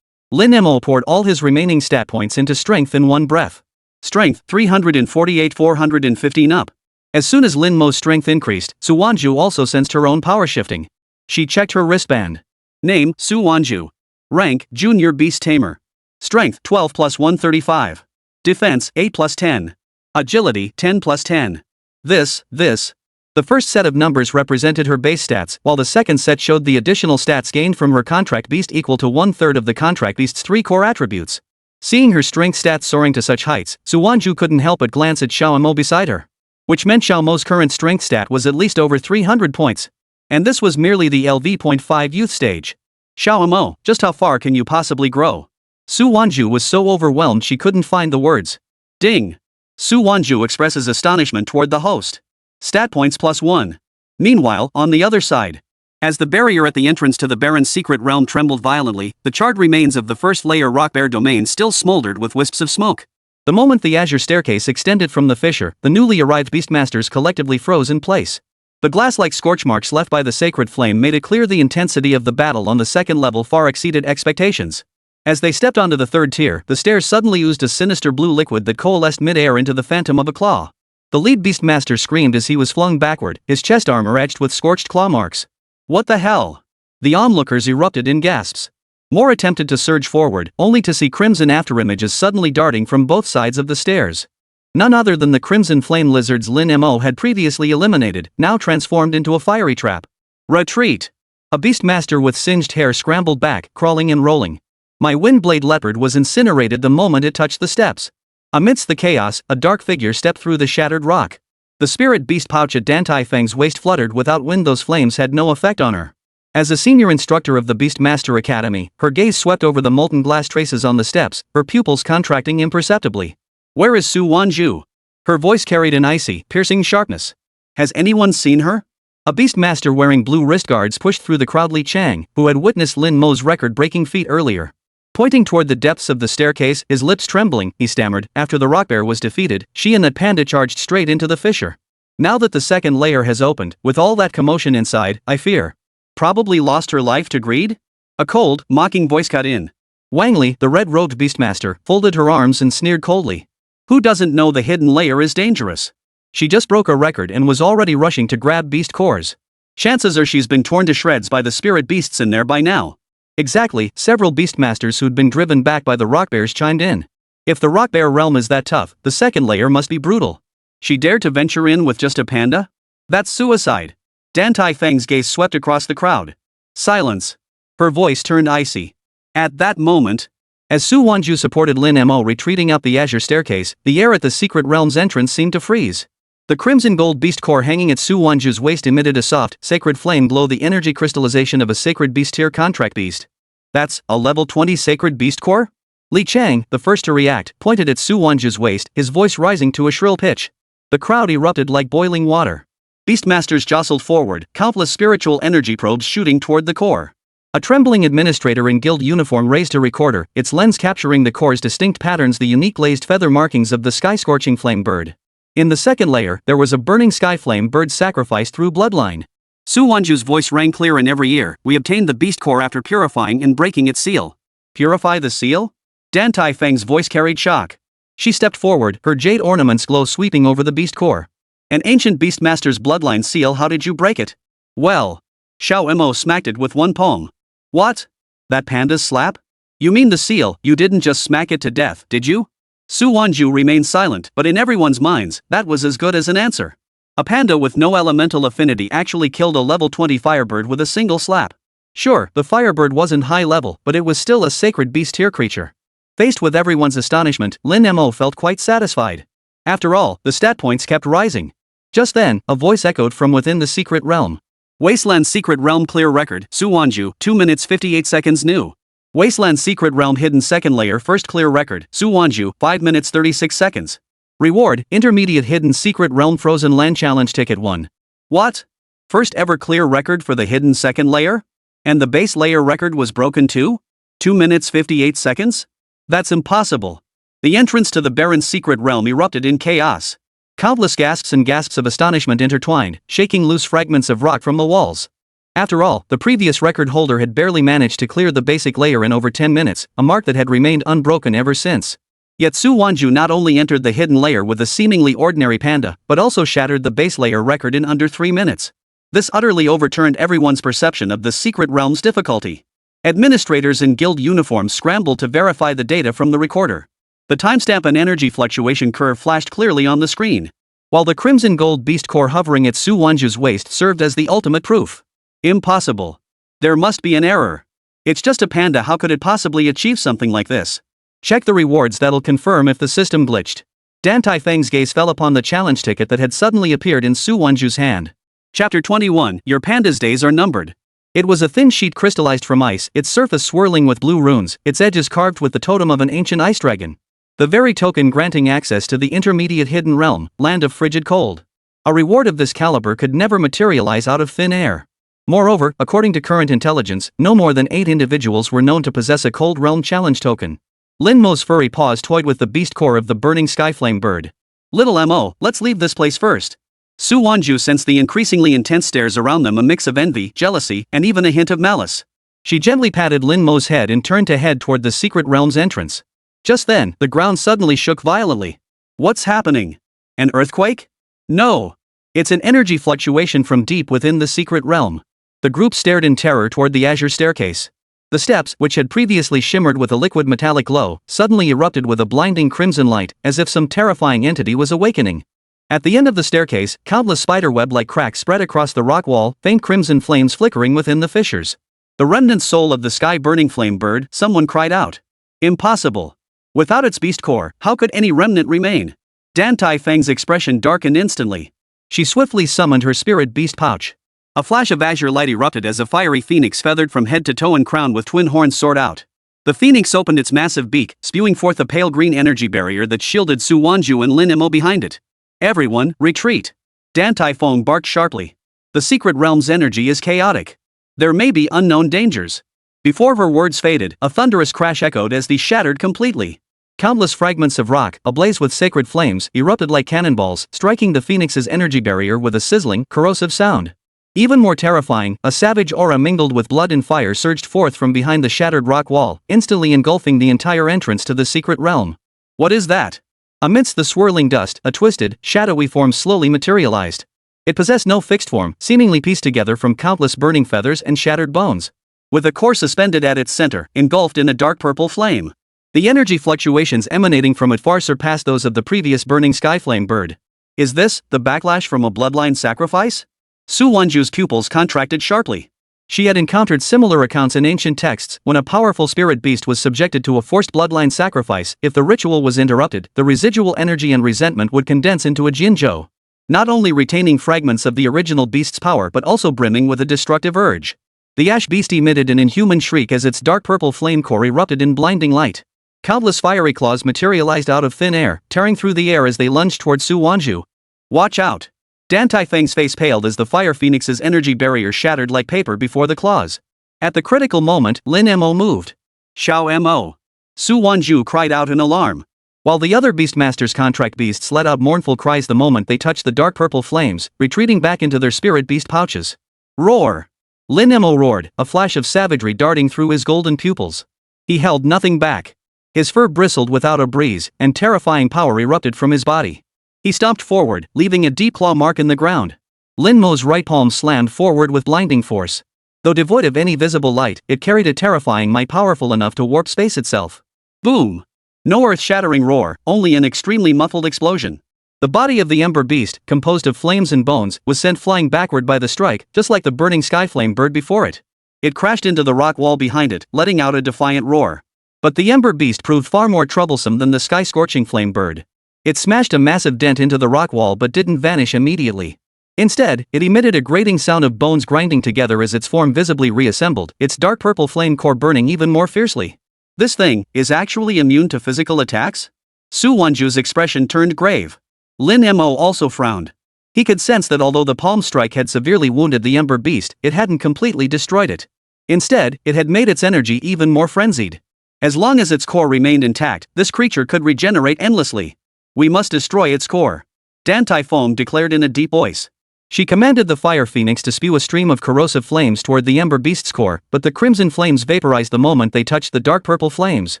Lin Mo poured all his remaining stat points into strength in one breath. Strength, 348 415 up. As soon as Lin Mo's strength increased, Su Wanzhu also sensed her own power shifting. She checked her wristband. Name, Su Wanzhu. Rank, Junior Beast Tamer. Strength, 12 plus 135. Defense, 8 plus 10. Agility, 10 plus 10. This. The first set of numbers represented her base stats, while the second set showed the additional stats gained from her contract beast equal to 1/3 of the contract beast's 3 core attributes. Seeing her strength stats soaring to such heights, Su Wanzhu couldn't help but glance at Xiao Mo beside her. Which meant Xiao Mo's current strength stat was at least over 300 points. And this was merely the LV.5 youth stage. Xiao Mo, just how far can you possibly grow? Su Wanzhu was so overwhelmed she couldn't find the words. Ding! Su Wanzhu expresses astonishment toward the host. Stat points +1. Meanwhile, on the other side. As the barrier at the entrance to the Baron's secret realm trembled violently, the charred remains of the first layer rock bear domain still smoldered with wisps of smoke. The moment the azure staircase extended from the fissure, the newly arrived beastmasters collectively froze in place. The glass-like scorch marks left by the sacred flame made it clear the intensity of the battle on the second level far exceeded expectations. As they stepped onto the third tier, the stairs suddenly oozed a sinister blue liquid that coalesced mid-air into the phantom of a claw. The lead beastmaster screamed as he was flung backward, his chest armor edged with scorched claw marks. What the hell? The onlookers erupted in gasps. More attempted to surge forward, only to see crimson afterimages suddenly darting from both sides of the stairs. None other than the crimson flame lizards Lin Mo had previously eliminated, now transformed into a fiery trap. Retreat! A beastmaster with singed hair scrambled back, crawling and rolling. My windblade leopard was incinerated the moment it touched the steps. Amidst the chaos, a dark figure stepped through the shattered rock. The spirit beast pouch at Dan Tai Feng's waist fluttered without wind. Those flames had no effect on her. As a senior instructor of the Beastmaster Academy, her gaze swept over the molten glass traces on the steps, her pupils contracting imperceptibly. Where is Su Wanzhu? Her voice carried an icy, piercing sharpness. Has anyone seen her? A beastmaster wearing blue wrist guards pushed through the crowd. Li Chang, who had witnessed Lin Mo's record-breaking feat earlier. Pointing toward the depths of the staircase, his lips trembling, he stammered, after the rock bear was defeated, she and that panda charged straight into the fissure. Now that the second layer has opened, with all that commotion inside, I fear. Probably lost her life to greed? A cold, mocking voice cut in. Wang Li, the red-robed beastmaster, folded her arms and sneered coldly. Who doesn't know the hidden layer is dangerous? She just broke a record and was already rushing to grab beast cores. Chances are she's been torn to shreds by the spirit beasts in there by now. Exactly, several beastmasters who'd been driven back by the rock bears chimed in. If the rock bear realm is that tough, the second layer must be brutal. She dared to venture in with just a panda? That's suicide. Dan Tai Feng's gaze swept across the crowd. Silence. Her voice turned icy. At that moment, as Su Wanzhu supported Lin Mo retreating up the azure staircase, the air at the secret realm's entrance seemed to freeze. The crimson gold beast core hanging at Su Wanzhu's waist emitted a soft, sacred flame glow, the energy crystallization of a sacred beast tier contract beast. That's a level 20 sacred beast core? Li Chang, the first to react, pointed at Su Wanzhu's waist, his voice rising to a shrill pitch. The crowd erupted like boiling water. Beastmasters jostled forward, countless spiritual energy probes shooting toward the core. A trembling administrator in guild uniform raised a recorder, its lens capturing the core's distinct patterns, the unique glazed feather markings of the sky-scorching flame bird. In the second layer, there was a burning sky flame bird sacrificed through bloodline. Su Wanzhu's voice rang clear in every ear. We obtained the beast core after purifying and breaking its seal. Purify the seal? Dan Tai Feng's voice carried shock. She stepped forward, her jade ornaments glow sweeping over the beast core. An ancient beastmaster's bloodline seal, how did you break it? Well. Xiao Mo smacked it with one palm. What? That panda's slap? You mean the seal? You didn't just smack it to death, did you? Su Wanzhu remained silent, but in everyone's minds, that was as good as an answer. A panda with no elemental affinity actually killed a level 20 firebird with a single slap. Sure, the firebird wasn't high level, but it was still a sacred beast tier creature. Faced with everyone's astonishment, Lin Mo felt quite satisfied. After all, the stat points kept rising. Just then, a voice echoed from within the secret realm. Wasteland Secret Realm clear record, Su Wanzhu, 2 minutes 58 seconds new. Wasteland Secret Realm hidden second layer first clear record, Su Wanzhu, 5 minutes 36 seconds. Reward, intermediate hidden secret realm frozen land challenge ticket 1. What? First ever clear record for the hidden second layer? And the base layer record was broken too? 2 minutes 58 seconds? That's impossible. The entrance to the barren secret realm erupted in chaos. Countless gasps and gasps of astonishment intertwined, shaking loose fragments of rock from the walls. After all, the previous record holder had barely managed to clear the basic layer in over 10 minutes, a mark that had remained unbroken ever since. Yet Su Wanzhu not only entered the hidden layer with a seemingly ordinary panda, but also shattered the base layer record in under 3 minutes. This utterly overturned everyone's perception of the secret realm's difficulty. Administrators in guild uniforms scrambled to verify the data from the recorder. The timestamp and energy fluctuation curve flashed clearly on the screen, while the crimson gold beast core hovering at Su Wanzhu's waist served as the ultimate proof. Impossible. There must be an error. It's just a panda, how could it possibly achieve something like this? Check the rewards, that'll confirm if the system glitched. Dan Tai Feng's gaze fell upon the challenge ticket that had suddenly appeared in Su Wanzhu's hand. Chapter 21, Your panda's days are numbered. It was a thin sheet crystallized from ice, its surface swirling with blue runes, its edges carved with the totem of an ancient ice dragon. The very token granting access to the intermediate hidden realm, land of frigid cold. A reward of this caliber could never materialize out of thin air. Moreover, according to current intelligence, no more than 8 individuals were known to possess a cold realm challenge token. Lin Mo's furry paws toyed with the beast core of the burning skyflame bird. Little Mo, let's leave this place first. Su Wanzhu sensed the increasingly intense stares around them, a mix of envy, jealousy, and even a hint of malice. She gently patted Lin Mo's head and turned to head toward the secret realm's entrance. Just then, the ground suddenly shook violently. What's happening? An earthquake? No. It's an energy fluctuation from deep within the secret realm. The group stared in terror toward the azure staircase. The steps, which had previously shimmered with a liquid metallic glow, suddenly erupted with a blinding crimson light, as if some terrifying entity was awakening. At the end of the staircase, countless spiderweb-like cracks spread across the rock wall, faint crimson flames flickering within the fissures. The remnant soul of the sky-burning flame bird, someone cried out. Impossible. Without its beast core, how could any remnant remain? Dan Tai Feng's expression darkened instantly. She swiftly summoned her spirit beast pouch. A flash of azure light erupted as a fiery phoenix feathered from head to toe and crowned with twin horns soared out. The phoenix opened its massive beak, spewing forth a pale green energy barrier that shielded Su Wanzhu and Lin Mo behind it. Everyone, retreat. Dan Tai Feng barked sharply. The secret realm's energy is chaotic. There may be unknown dangers. Before her words faded, a thunderous crash echoed as they shattered completely. Countless fragments of rock, ablaze with sacred flames, erupted like cannonballs, striking the phoenix's energy barrier with a sizzling, corrosive sound. Even more terrifying, a savage aura mingled with blood and fire surged forth from behind the shattered rock wall, instantly engulfing the entire entrance to the secret realm. What is that? Amidst the swirling dust, a twisted, shadowy form slowly materialized. It possessed no fixed form, seemingly pieced together from countless burning feathers and shattered bones. With a core suspended at its center, engulfed in a dark purple flame. The energy fluctuations emanating from it far surpassed those of the previous burning skyflame bird. Is this the backlash from a bloodline sacrifice? Su Wanzhu's pupils contracted sharply. She had encountered similar accounts in ancient texts when a powerful spirit beast was subjected to a forced bloodline sacrifice. If the ritual was interrupted, the residual energy and resentment would condense into a jinzhou, not only retaining fragments of the original beast's power but also brimming with a destructive urge. The ash beast emitted an inhuman shriek as its dark purple flame core erupted in blinding light. Countless fiery claws materialized out of thin air, tearing through the air as they lunged toward Su Wanzhu. Watch out! Dan Taifeng's face paled as the fire phoenix's energy barrier shattered like paper before the claws. At the critical moment, Lin Mo moved. Xiao Mo! Su Wanzhu cried out in alarm. While the other Beastmaster's contract beasts let out mournful cries the moment they touched the dark purple flames, retreating back into their spirit beast pouches. Roar! Lin Mo roared, a flash of savagery darting through his golden pupils. He held nothing back. His fur bristled without a breeze, and terrifying power erupted from his body. He stomped forward, leaving a deep claw mark in the ground. Lin Mo's right palm slammed forward with blinding force. Though devoid of any visible light, it carried a terrifying might powerful enough to warp space itself. Boom! No earth-shattering roar, only an extremely muffled explosion. The body of the ember beast, composed of flames and bones, was sent flying backward by the strike, just like the burning skyflame bird before it. It crashed into the rock wall behind it, letting out a defiant roar. But the ember beast proved far more troublesome than the sky-scorching flame bird. It smashed a massive dent into the rock wall but didn't vanish immediately. Instead, it emitted a grating sound of bones grinding together as its form visibly reassembled, its dark purple flame core burning even more fiercely. This thing is actually immune to physical attacks? Su Wanzhu's expression turned grave. Lin Mo also frowned. He could sense that although the palm strike had severely wounded the ember beast, it hadn't completely destroyed it. Instead, it had made its energy even more frenzied. As long as its core remained intact, this creature could regenerate endlessly. We must destroy its core. Dan Taifeng declared in a deep voice. She commanded the fire phoenix to spew a stream of corrosive flames toward the ember beast's core, but the crimson flames vaporized the moment they touched the dark purple flames.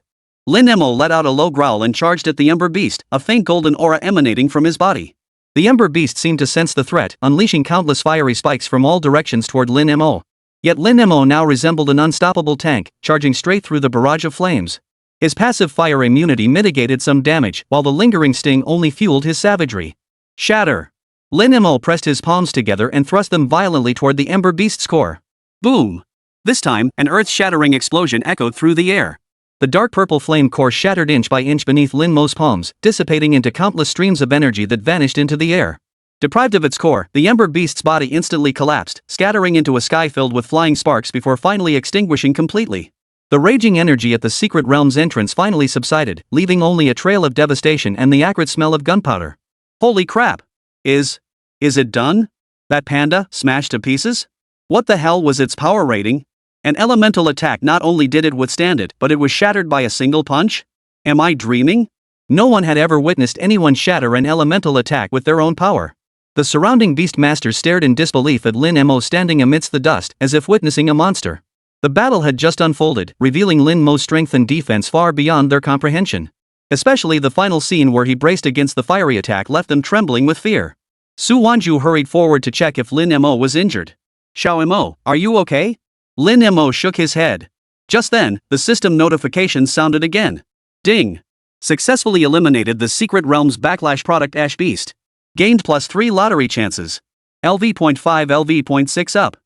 Lin Mo let out a low growl and charged at the ember beast, a faint golden aura emanating from his body. The ember beast seemed to sense the threat, unleashing countless fiery spikes from all directions toward Lin Mo. Yet Lin Mo now resembled an unstoppable tank, charging straight through the barrage of flames. His passive fire immunity mitigated some damage, while the lingering sting only fueled his savagery. Shatter! Lin Mo pressed his palms together and thrust them violently toward the ember beast's core. Boom! This time, an earth-shattering explosion echoed through the air. The dark purple flame core shattered inch by inch beneath Lin Mo's palms, dissipating into countless streams of energy that vanished into the air. Deprived of its core, the ember beast's body instantly collapsed, scattering into a sky filled with flying sparks before finally extinguishing completely. The raging energy at the secret realm's entrance finally subsided, leaving only a trail of devastation and the acrid smell of gunpowder. Holy crap! Is it done? That panda smashed to pieces? What the hell was its power rating? An elemental attack not only did it withstand it, but it was shattered by a single punch? Am I dreaming? No one had ever witnessed anyone shatter an elemental attack with their own power. The surrounding beastmasters stared in disbelief at Lin Mo standing amidst the dust, as if witnessing a monster. The battle had just unfolded, revealing Lin Mo's strength and defense far beyond their comprehension. Especially the final scene where he braced against the fiery attack left them trembling with fear. Su Wanzhu hurried forward to check if Lin Mo was injured. Xiao Mo, are you okay? Lin Mo shook his head. Just then, the system notification sounded again. Ding! Successfully eliminated the secret realm's backlash product Ash Beast. Gained +3 lottery chances. LV.5 LV.6 up.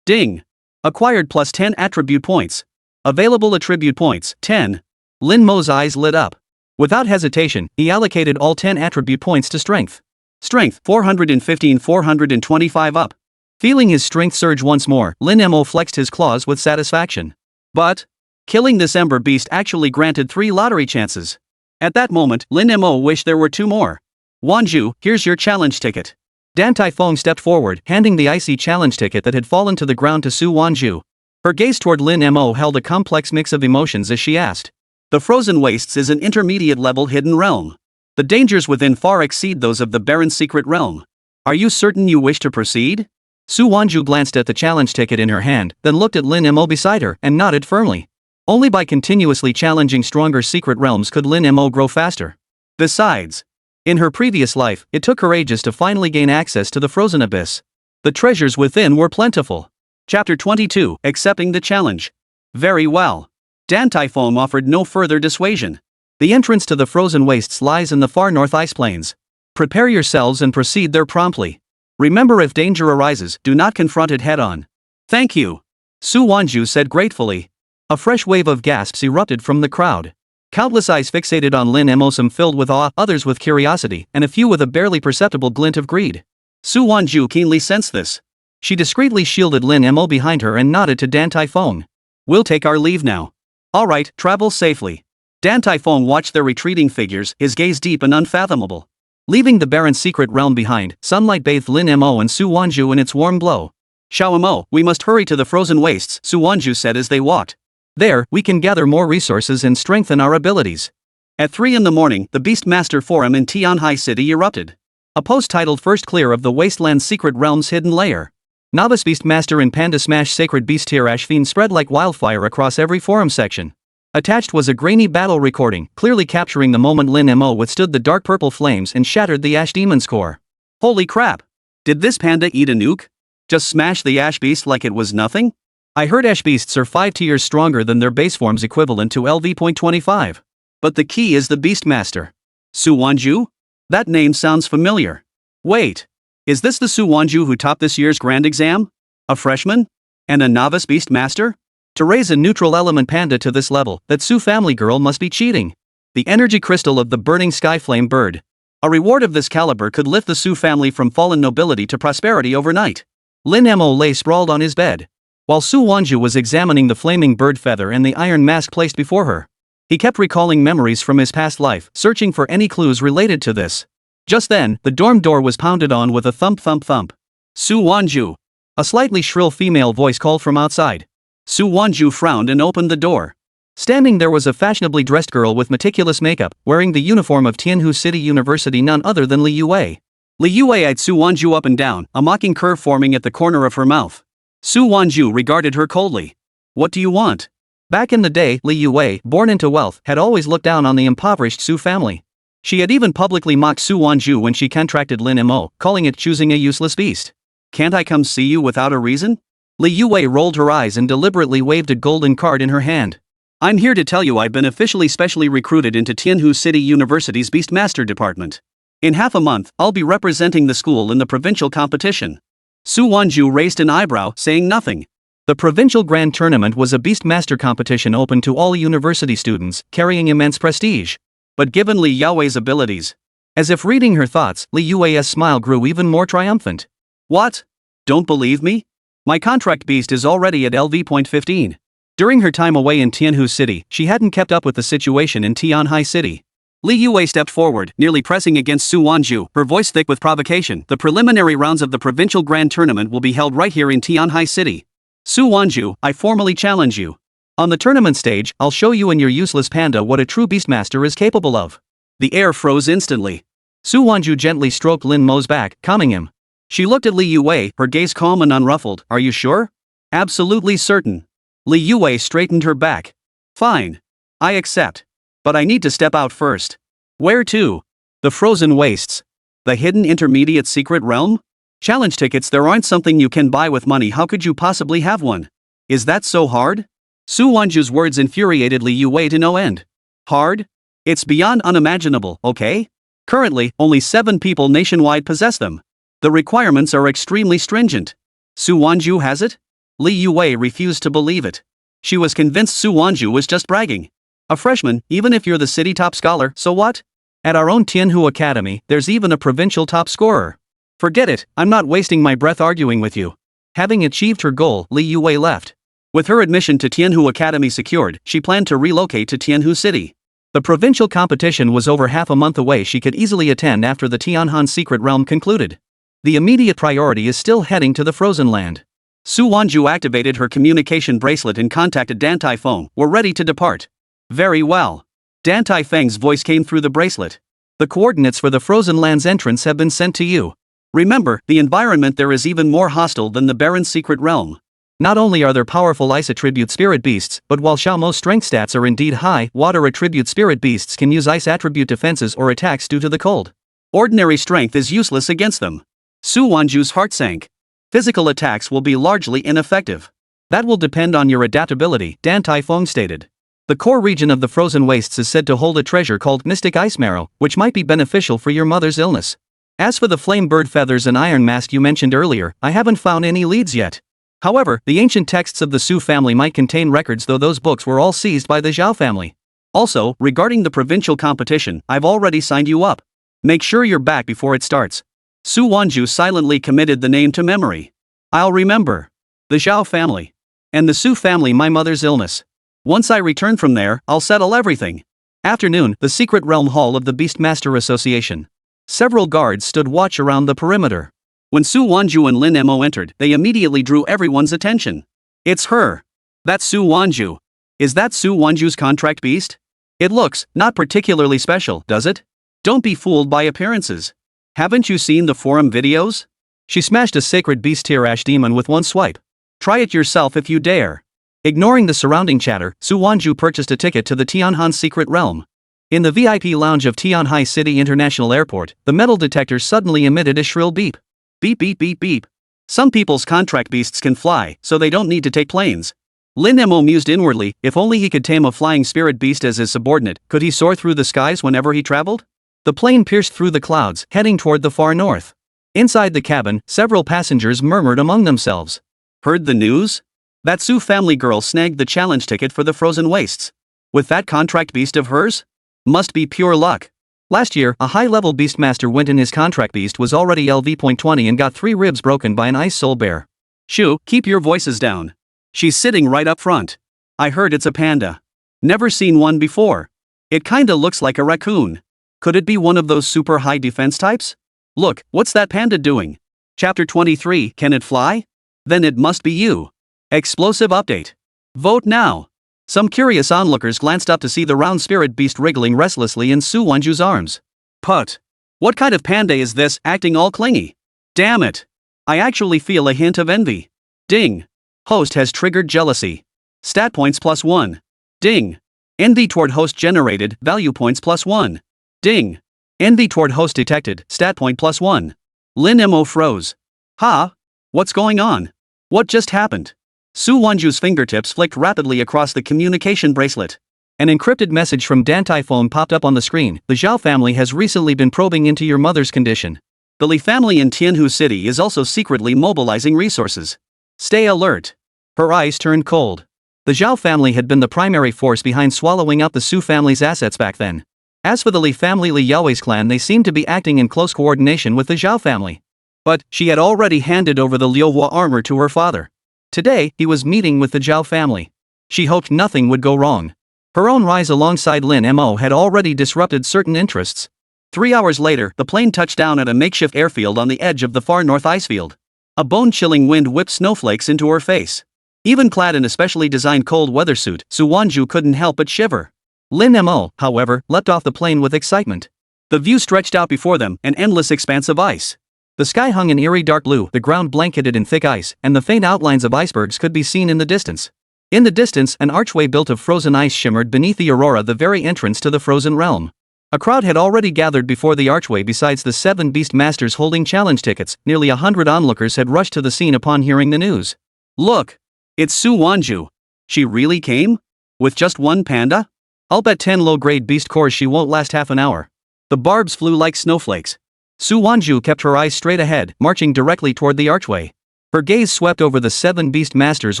Ding! Acquired +10 attribute points. Available attribute points, 10. Lin Mo's eyes lit up. Without hesitation, he allocated all 10 attribute points to strength. Strength, 415 425 up. Feeling his strength surge once more, Lin Mo flexed his claws with satisfaction. But killing this ember beast actually granted 3 lottery chances. At that moment, Lin Mo wished there were 2 more. Wanzhu, here's your challenge ticket. Dan Taifeng stepped forward, handing the icy challenge ticket that had fallen to the ground to Su Wanzhu. Her gaze toward Lin Mo held a complex mix of emotions as she asked. The Frozen Wastes is an intermediate-level hidden realm. The dangers within far exceed those of the barren secret realm. Are you certain you wish to proceed? Su Wanzhu glanced at the challenge ticket in her hand, then looked at Lin Mo beside her, and nodded firmly. Only by continuously challenging stronger secret realms could Lin Mo grow faster. Besides, In her previous life, it took her ages to finally gain access to the frozen abyss. The treasures within were plentiful. Chapter 22, Accepting the Challenge. Very well. Dan Typhoon offered no further dissuasion. The entrance to the frozen wastes lies in the far north ice plains. Prepare yourselves and proceed there promptly. Remember, if danger arises, do not confront it head-on. Thank you. Su Wanzhu said gratefully. A fresh wave of gasps erupted from the crowd. Countless eyes fixated on Lin Mo, some filled with awe, others with curiosity, and a few with a barely perceptible glint of greed. Su Wanzhu keenly sensed this. She discreetly shielded Lin Mo behind her and nodded to Dan Typhoon. We'll take our leave now. Alright, travel safely. Dan Typhoon watched their retreating figures, his gaze deep and unfathomable. Leaving the barren secret realm behind, sunlight bathed Lin Mo and Su Wanzhu in its warm glow. Xiao Mo, we must hurry to the frozen wastes, Su Wanzhu said as they walked. There, we can gather more resources and strengthen our abilities. At 3 in the morning, the Beastmaster Forum in Tianhai City erupted. A post titled First Clear of the Wasteland's Secret Realm's Hidden Lair. Novice Beastmaster and Panda Smash Sacred Beast Tier Ashfin spread like wildfire across every forum section. Attached was a grainy battle recording, clearly capturing the moment Lin Mo withstood the dark purple flames and shattered the Ash Demon's core. Holy crap! Did this panda eat a nuke? Just smash the Ash Beast like it was nothing? I heard Ash Beasts are 5 tiers stronger than their base forms equivalent to LV.25. But the key is the Beastmaster. Su Wanzhu? That name sounds familiar. Wait. Is this the Su Wanzhu who topped this year's grand exam? A freshman? And a novice Beastmaster? To raise a neutral element panda to this level, that Su family girl must be cheating. The energy crystal of the burning skyflame bird. A reward of this caliber could lift the Su family from fallen nobility to prosperity overnight. Lin Mo lay sprawled on his bed, while Su Wanzhu was examining the flaming bird feather and the iron mask placed before her. He kept recalling memories from his past life, searching for any clues related to this. Just then, the dorm door was pounded on with a thump thump thump. Su Wanzhu. A slightly shrill female voice called from outside. Su Wanzhu frowned and opened the door. Standing there was a fashionably dressed girl with meticulous makeup, wearing the uniform of Tianhu City University, none other than Li Youwei. Li Youwei eyed Su Wanzhu up and down, a mocking curve forming at the corner of her mouth. Su Wanzhu regarded her coldly. What do you want? Back in the day, Li Youwei, born into wealth, had always looked down on the impoverished Su family. She had even publicly mocked Su Wanzhu when she contracted Lin Mo, calling it choosing a useless beast. Can't I come see you without a reason? Li Youwei rolled her eyes and deliberately waved a golden card in her hand. I'm here to tell you I've been officially specially recruited into Tianhu City University's Beastmaster department. In half a month, I'll be representing the school in the provincial competition. Su Wanzhu raised an eyebrow, saying nothing. The provincial grand tournament was a Beastmaster competition open to all university students, carrying immense prestige. But given Li Youwei's abilities, as if reading her thoughts, Li Youwei's smile grew even more triumphant. What? Don't believe me? My contract beast is already at LV.15. During her time away in Tianhu City, she hadn't kept up with the situation in Tianhai City. Li Youwei stepped forward, nearly pressing against Su Wanzhu, her voice thick with provocation. The preliminary rounds of the provincial grand tournament will be held right here in Tianhai City. Su Wanzhu, I formally challenge you. On the tournament stage, I'll show you and your useless panda what a true beastmaster is capable of. The air froze instantly. Su Wanzhu gently stroked Lin Mo's back, calming him. She looked at Li Youwei, her gaze calm and unruffled. Are you sure? Absolutely certain. Li Youwei straightened her back. Fine. I accept. But I need to step out first. Where to? The frozen wastes. The hidden intermediate secret realm? Challenge tickets there aren't something you can buy with money. How could you possibly have one? Is that so hard? Su Wanzhu's words infuriated Li Youwei to no end. Hard? It's beyond unimaginable, okay? Currently, only 7 people nationwide possess them. The requirements are extremely stringent. Su Wanzhu has it? Li Youwei refused to believe it. She was convinced Su Wanzhu was just bragging. A freshman, even if you're the city top scholar, so what? At our own Tianhu Academy, there's even a provincial top scorer. Forget it, I'm not wasting my breath arguing with you. Having achieved her goal, Li Youwei left. With her admission to Tianhu Academy secured, she planned to relocate to Tianhu City. The provincial competition was over half a month away. She could easily attend after the Tianhan Secret Realm concluded. The immediate priority is still heading to the Frozen Land. Su Wanzhu activated her communication bracelet and contacted Dan Taifeng. We're ready to depart. Very well. Dan Taifeng's voice came through the bracelet. The coordinates for the Frozen Land's entrance have been sent to you. Remember, the environment there is even more hostile than the barren secret realm. Not only are there powerful ice attribute spirit beasts, but while Xiaomo's strength stats are indeed high, water attribute spirit beasts can use ice attribute defenses or attacks due to the cold. Ordinary strength is useless against them. Su Wanzhu's heart sank. Physical attacks will be largely ineffective. That will depend on your adaptability, Dan Taifeng stated. The core region of the frozen wastes is said to hold a treasure called Mystic Ice Marrow, which might be beneficial for your mother's illness. As for the flame bird feathers and iron mask you mentioned earlier, I haven't found any leads yet. However, the ancient texts of the Su family might contain records, though those books were all seized by the Zhao family. Also, regarding the provincial competition, I've already signed you up. Make sure you're back before it starts. Su Wanzhu silently committed the name to memory. I'll remember. The Zhao family. And the Su family, my mother's illness. Once I return from there, I'll settle everything. Afternoon, the secret realm hall of the Beastmaster Association. Several guards stood watch around the perimeter. When Su Wanzhu and Lin Mo entered, they immediately drew everyone's attention. It's her. That's Su Wanzhu. Is that Su Wanzhu's contract beast? It looks not particularly special, does it? Don't be fooled by appearances. Haven't you seen the forum videos? She smashed a sacred beast tier ash demon with one swipe. Try it yourself if you dare. Ignoring the surrounding chatter, Su Wanzhu purchased a ticket to the Tianhan's secret realm. In the VIP lounge of Tianhai City International Airport, the metal detector suddenly emitted a shrill beep. Beep beep beep beep. Some people's contract beasts can fly, so they don't need to take planes. Lin Mo mused inwardly, if only he could tame a flying spirit beast as his subordinate, could he soar through the skies whenever he traveled? The plane pierced through the clouds, heading toward the far north. Inside the cabin, several passengers murmured among themselves. Heard the news? That Su family girl snagged the challenge ticket for the frozen wastes. With that contract beast of hers? Must be pure luck. Last year, a high-level beastmaster went in his contract beast was already LV.20 and got 3 ribs broken by an ice soul bear. Shu, keep your voices down. She's sitting right up front. I heard it's a panda. Never seen one before. It kinda looks like a raccoon. Could it be one of those super high defense types? Look, what's that panda doing? Chapter 23, can it fly? Then it must be you. Explosive update. Vote now. Some curious onlookers glanced up to see the round spirit beast wriggling restlessly in Su Wanzhu's arms. Put. What kind of panda is this, acting all clingy? Damn it. I actually feel a hint of envy. Ding. Host has triggered jealousy. Stat points +1. Ding. Envy toward host generated, value points +1. Ding. Envy toward host detected, stat point +1. Lin Mo froze. Ha? What's going on? What just happened? Su Wanzhu's fingertips flicked rapidly across the communication bracelet. An encrypted message from Dan Taifeng popped up on the screen. The Zhao family has recently been probing into your mother's condition. The Li family in Tianhu City is also secretly mobilizing resources. Stay alert. Her eyes turned cold. The Zhao family had been the primary force behind swallowing up the Su family's assets back then. As for the Li family, Li Youwei's clan, they seemed to be acting in close coordination with the Zhao family. But she had already handed over the Li Youwei armor to her father. Today, he was meeting with the Zhao family. She hoped nothing would go wrong. Her own rise alongside Lin Mo had already disrupted certain interests. 3 hours later, the plane touched down at a makeshift airfield on the edge of the far north icefield. A bone-chilling wind whipped snowflakes into her face. Even clad in a specially designed cold weather suit, Su Wanzhu couldn't help but shiver. Lin Mo, however, leapt off the plane with excitement. The view stretched out before them, an endless expanse of ice. The sky hung in eerie dark blue, the ground blanketed in thick ice, and the faint outlines of icebergs could be seen in the distance. In the distance, an archway built of frozen ice shimmered beneath the aurora, the very entrance to the frozen realm. A crowd had already gathered before the archway. Besides the 7 beast masters holding challenge tickets, nearly 100 onlookers had rushed to the scene upon hearing the news. Look! It's Su Wanzhu. She really came? With just one panda? I'll bet 10 low-grade beast cores she won't last half an hour. The barbs flew like snowflakes. Su Wanzhu kept her eyes straight ahead, marching directly toward the archway. Her gaze swept over the 7 beast masters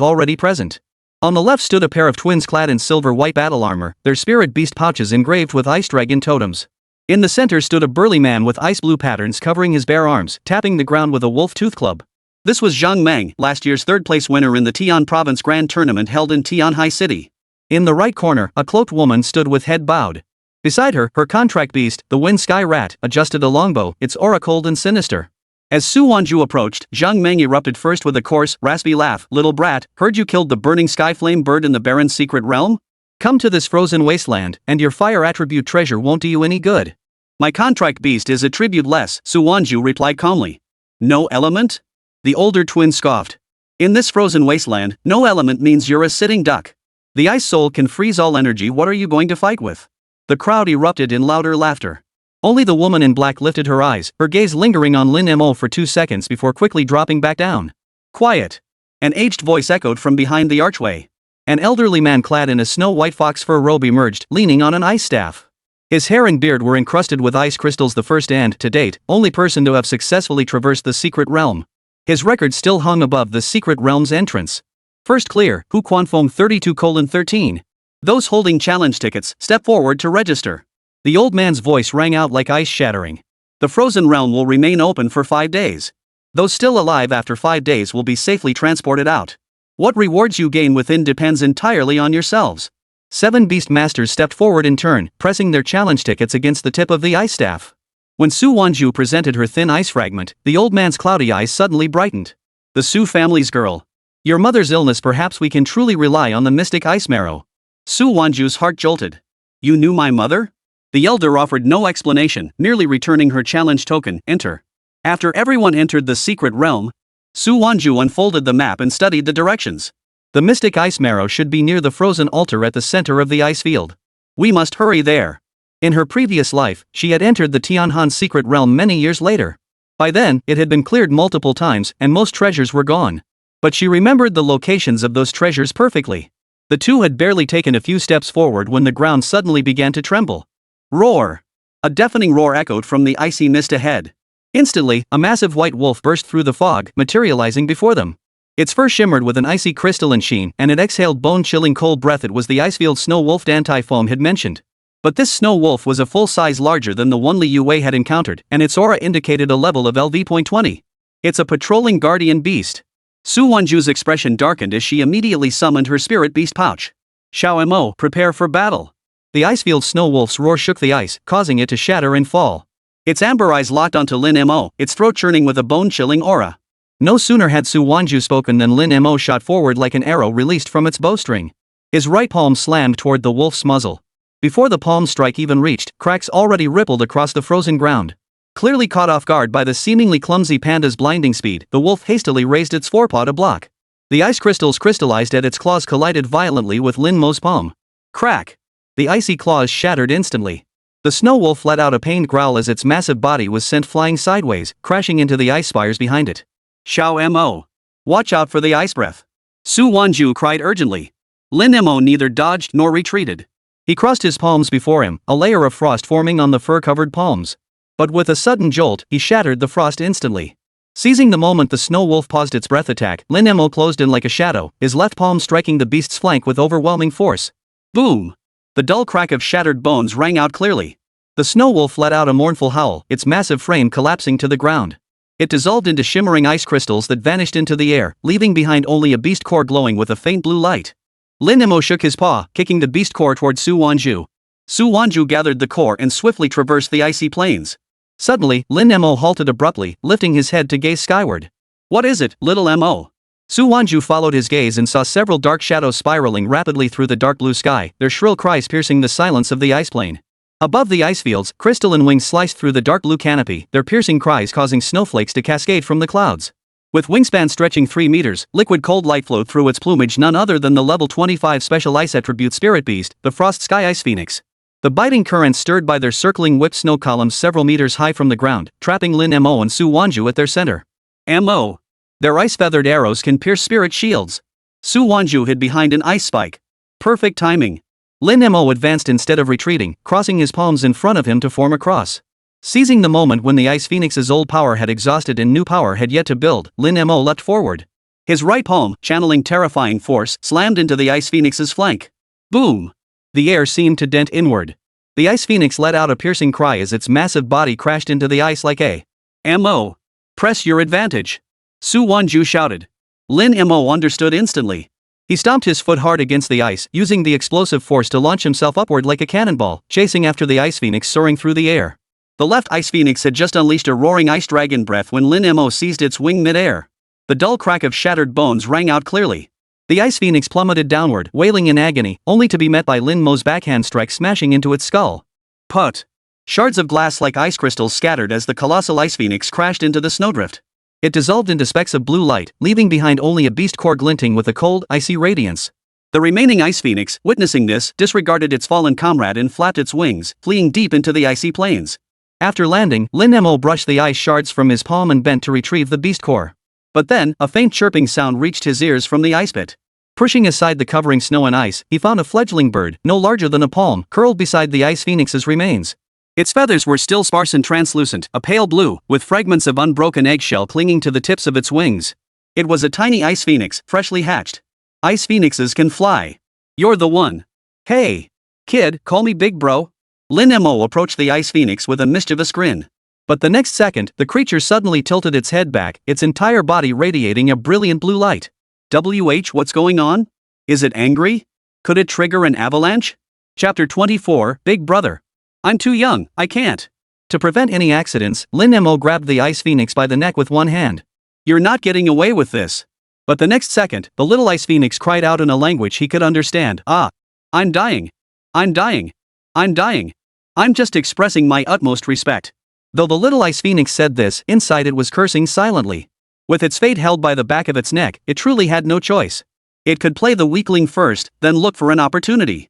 already present. On the left stood a pair of twins clad in silver-white battle armor, their spirit beast pouches engraved with ice dragon totems. In the center stood a burly man with ice blue patterns covering his bare arms, tapping the ground with a wolf tooth club. This was Zhang Meng, last year's third-place winner in the Tian Province Grand Tournament held in Tianhai City. In the right corner, a cloaked woman stood with head bowed. Beside her, her contract beast, the Wind Sky Rat, adjusted a longbow, its aura cold and sinister. As Su Wanzhu approached, Zhang Meng erupted first with a coarse, raspy laugh. Little brat, heard you killed the burning sky flame bird in the Baron's secret realm? Come to this frozen wasteland, and your fire attribute treasure won't do you any good. My contract beast is attributeless, Su Wanzhu replied calmly. No element? The older twin scoffed. In this frozen wasteland, no element means you're a sitting duck. The ice soul can freeze all energy. What are you going to fight with? The crowd erupted in louder laughter. Only the woman in black lifted her eyes, her gaze lingering on Lin Mo for 2 seconds before quickly dropping back down. Quiet. An aged voice echoed from behind the archway. An elderly man clad in a snow-white fox fur robe emerged, leaning on an ice staff. His hair and beard were encrusted with ice crystals, the first and, to date, only person to have successfully traversed the secret realm. His record still hung above the secret realm's entrance. First clear, Hu Quanfeng 32:13. Those holding challenge tickets, step forward to register. The old man's voice rang out like ice shattering. The frozen realm will remain open for 5 days. Those still alive after 5 days will be safely transported out. What rewards you gain within depends entirely on yourselves. 7 beast masters stepped forward in turn, pressing their challenge tickets against the tip of the ice staff. When Su Wanzhu presented her thin ice fragment, the old man's cloudy eyes suddenly brightened. The Su family's girl. Your mother's illness, perhaps we can truly rely on the mystic ice marrow. Su Wanzhu's heart jolted. You knew my mother? The elder offered no explanation, merely returning her challenge token, enter. After everyone entered the secret realm, Su Wanzhu unfolded the map and studied the directions. The mystic ice marrow should be near the frozen altar at the center of the ice field. We must hurry there. In her previous life, she had entered the Tianhan secret realm many years later. By then, it had been cleared multiple times and most treasures were gone. But she remembered the locations of those treasures perfectly. The two had barely taken a few steps forward when the ground suddenly began to tremble. Roar! A deafening roar echoed from the icy mist ahead. Instantly, a massive white wolf burst through the fog, materializing before them. Its fur shimmered with an icy crystalline sheen, and it exhaled bone-chilling cold breath. It was the icefield snow wolf Dantai-Foam had mentioned. But this snow wolf was a full size larger than the one Li Youwei had encountered, and its aura indicated a level of LV.20. It's a patrolling guardian beast. Su Wanzhu's expression darkened as she immediately summoned her spirit beast pouch. Xiao Mo, prepare for battle. The icefield snow wolf's roar shook the ice, causing it to shatter and fall. Its amber eyes locked onto Lin Mo, its throat churning with a bone-chilling aura. No sooner had Su Wanzhu spoken than Lin Mo shot forward like an arrow released from its bowstring. His right palm slammed toward the wolf's muzzle. Before the palm strike even reached, cracks already rippled across the frozen ground. Clearly caught off guard by the seemingly clumsy panda's blinding speed, the wolf hastily raised its forepaw to block. The ice crystals crystallized at its claws collided violently with Lin Mo's palm. Crack! The icy claws shattered instantly. The snow wolf let out a pained growl as its massive body was sent flying sideways, crashing into the ice spires behind it. Xiao Mo! Watch out for the ice breath! Su Wanzhu cried urgently. Lin Mo neither dodged nor retreated. He crossed his palms before him, a layer of frost forming on the fur-covered palms. But with a sudden jolt, he shattered the frost instantly. Seizing the moment the snow wolf paused its breath attack, Lin Mo closed in like a shadow, his left palm striking the beast's flank with overwhelming force. Boom! The dull crack of shattered bones rang out clearly. The snow wolf let out a mournful howl, its massive frame collapsing to the ground. It dissolved into shimmering ice crystals that vanished into the air, leaving behind only a beast core glowing with a faint blue light. Lin Mo shook his paw, kicking the beast core toward Su Wanzhu. Su Wanzhu gathered the core and swiftly traversed the icy plains. Suddenly, Lin Mo halted abruptly, lifting his head to gaze skyward. What is it, little Mo? Su Wanzhu followed his gaze and saw several dark shadows spiraling rapidly through the dark blue sky, their shrill cries piercing the silence of the ice plain. Above the ice fields, crystalline wings sliced through the dark blue canopy, their piercing cries causing snowflakes to cascade from the clouds. With wingspan stretching 3 meters, liquid cold light flowed through its plumage, none other than the level 25 special ice attribute spirit beast, the frost sky ice phoenix. The biting currents stirred by their circling whipped snow columns several meters high from the ground, trapping Lin Mo and Su Wanzhu at their center. Mo! Their ice-feathered arrows can pierce spirit shields. Su Wanzhu hid behind an ice spike. Perfect timing. Lin Mo advanced instead of retreating, crossing his palms in front of him to form a cross. Seizing the moment when the ice phoenix's old power had exhausted and new power had yet to build, Lin Mo leapt forward. His right palm, channeling terrifying force, slammed into the ice phoenix's flank. Boom! The air seemed to dent inward. The ice phoenix let out a piercing cry as its massive body crashed into the ice like a Mo! Press your advantage! Su Wanzhu shouted. Lin Mo understood instantly. He stomped his foot hard against the ice, using the explosive force to launch himself upward like a cannonball, chasing after the ice phoenix soaring through the air. The left ice phoenix had just unleashed a roaring ice dragon breath when Lin Mo seized its wing mid-air. The dull crack of shattered bones rang out clearly. The ice phoenix plummeted downward, wailing in agony, only to be met by Lin Mo's backhand strike smashing into its skull. Put! Shards of glass like ice crystals scattered as the colossal ice phoenix crashed into the snowdrift. It dissolved into specks of blue light, leaving behind only a beast core glinting with a cold, icy radiance. The remaining ice phoenix, witnessing this, disregarded its fallen comrade and flapped its wings, fleeing deep into the icy plains. After landing, Lin Mo brushed the ice shards from his palm and bent to retrieve the beast core. But then, a faint chirping sound reached his ears from the ice pit. Pushing aside the covering snow and ice, he found a fledgling bird, no larger than a palm, curled beside the ice phoenix's remains. Its feathers were still sparse and translucent, a pale blue, with fragments of unbroken eggshell clinging to the tips of its wings. It was a tiny ice phoenix, freshly hatched. Ice phoenixes can fly. You're the one. Hey. Kid, call me big bro. Lin Mo approached the ice phoenix with a mischievous grin. But the next second, the creature suddenly tilted its head back, its entire body radiating a brilliant blue light. What's going on? Is it angry? Could it trigger an avalanche? Chapter 24, Big Brother. I'm too young, I can't. To prevent any accidents, Lin Mo grabbed the ice phoenix by the neck with one hand. You're not getting away with this. But the next second, the little ice phoenix cried out in a language he could understand. I'm dying. I'm dying. I'm dying. I'm just expressing my utmost respect. Though the little ice phoenix said this, inside it was cursing silently. With its fate held by the back of its neck, it truly had no choice. It could play the weakling first, then look for an opportunity.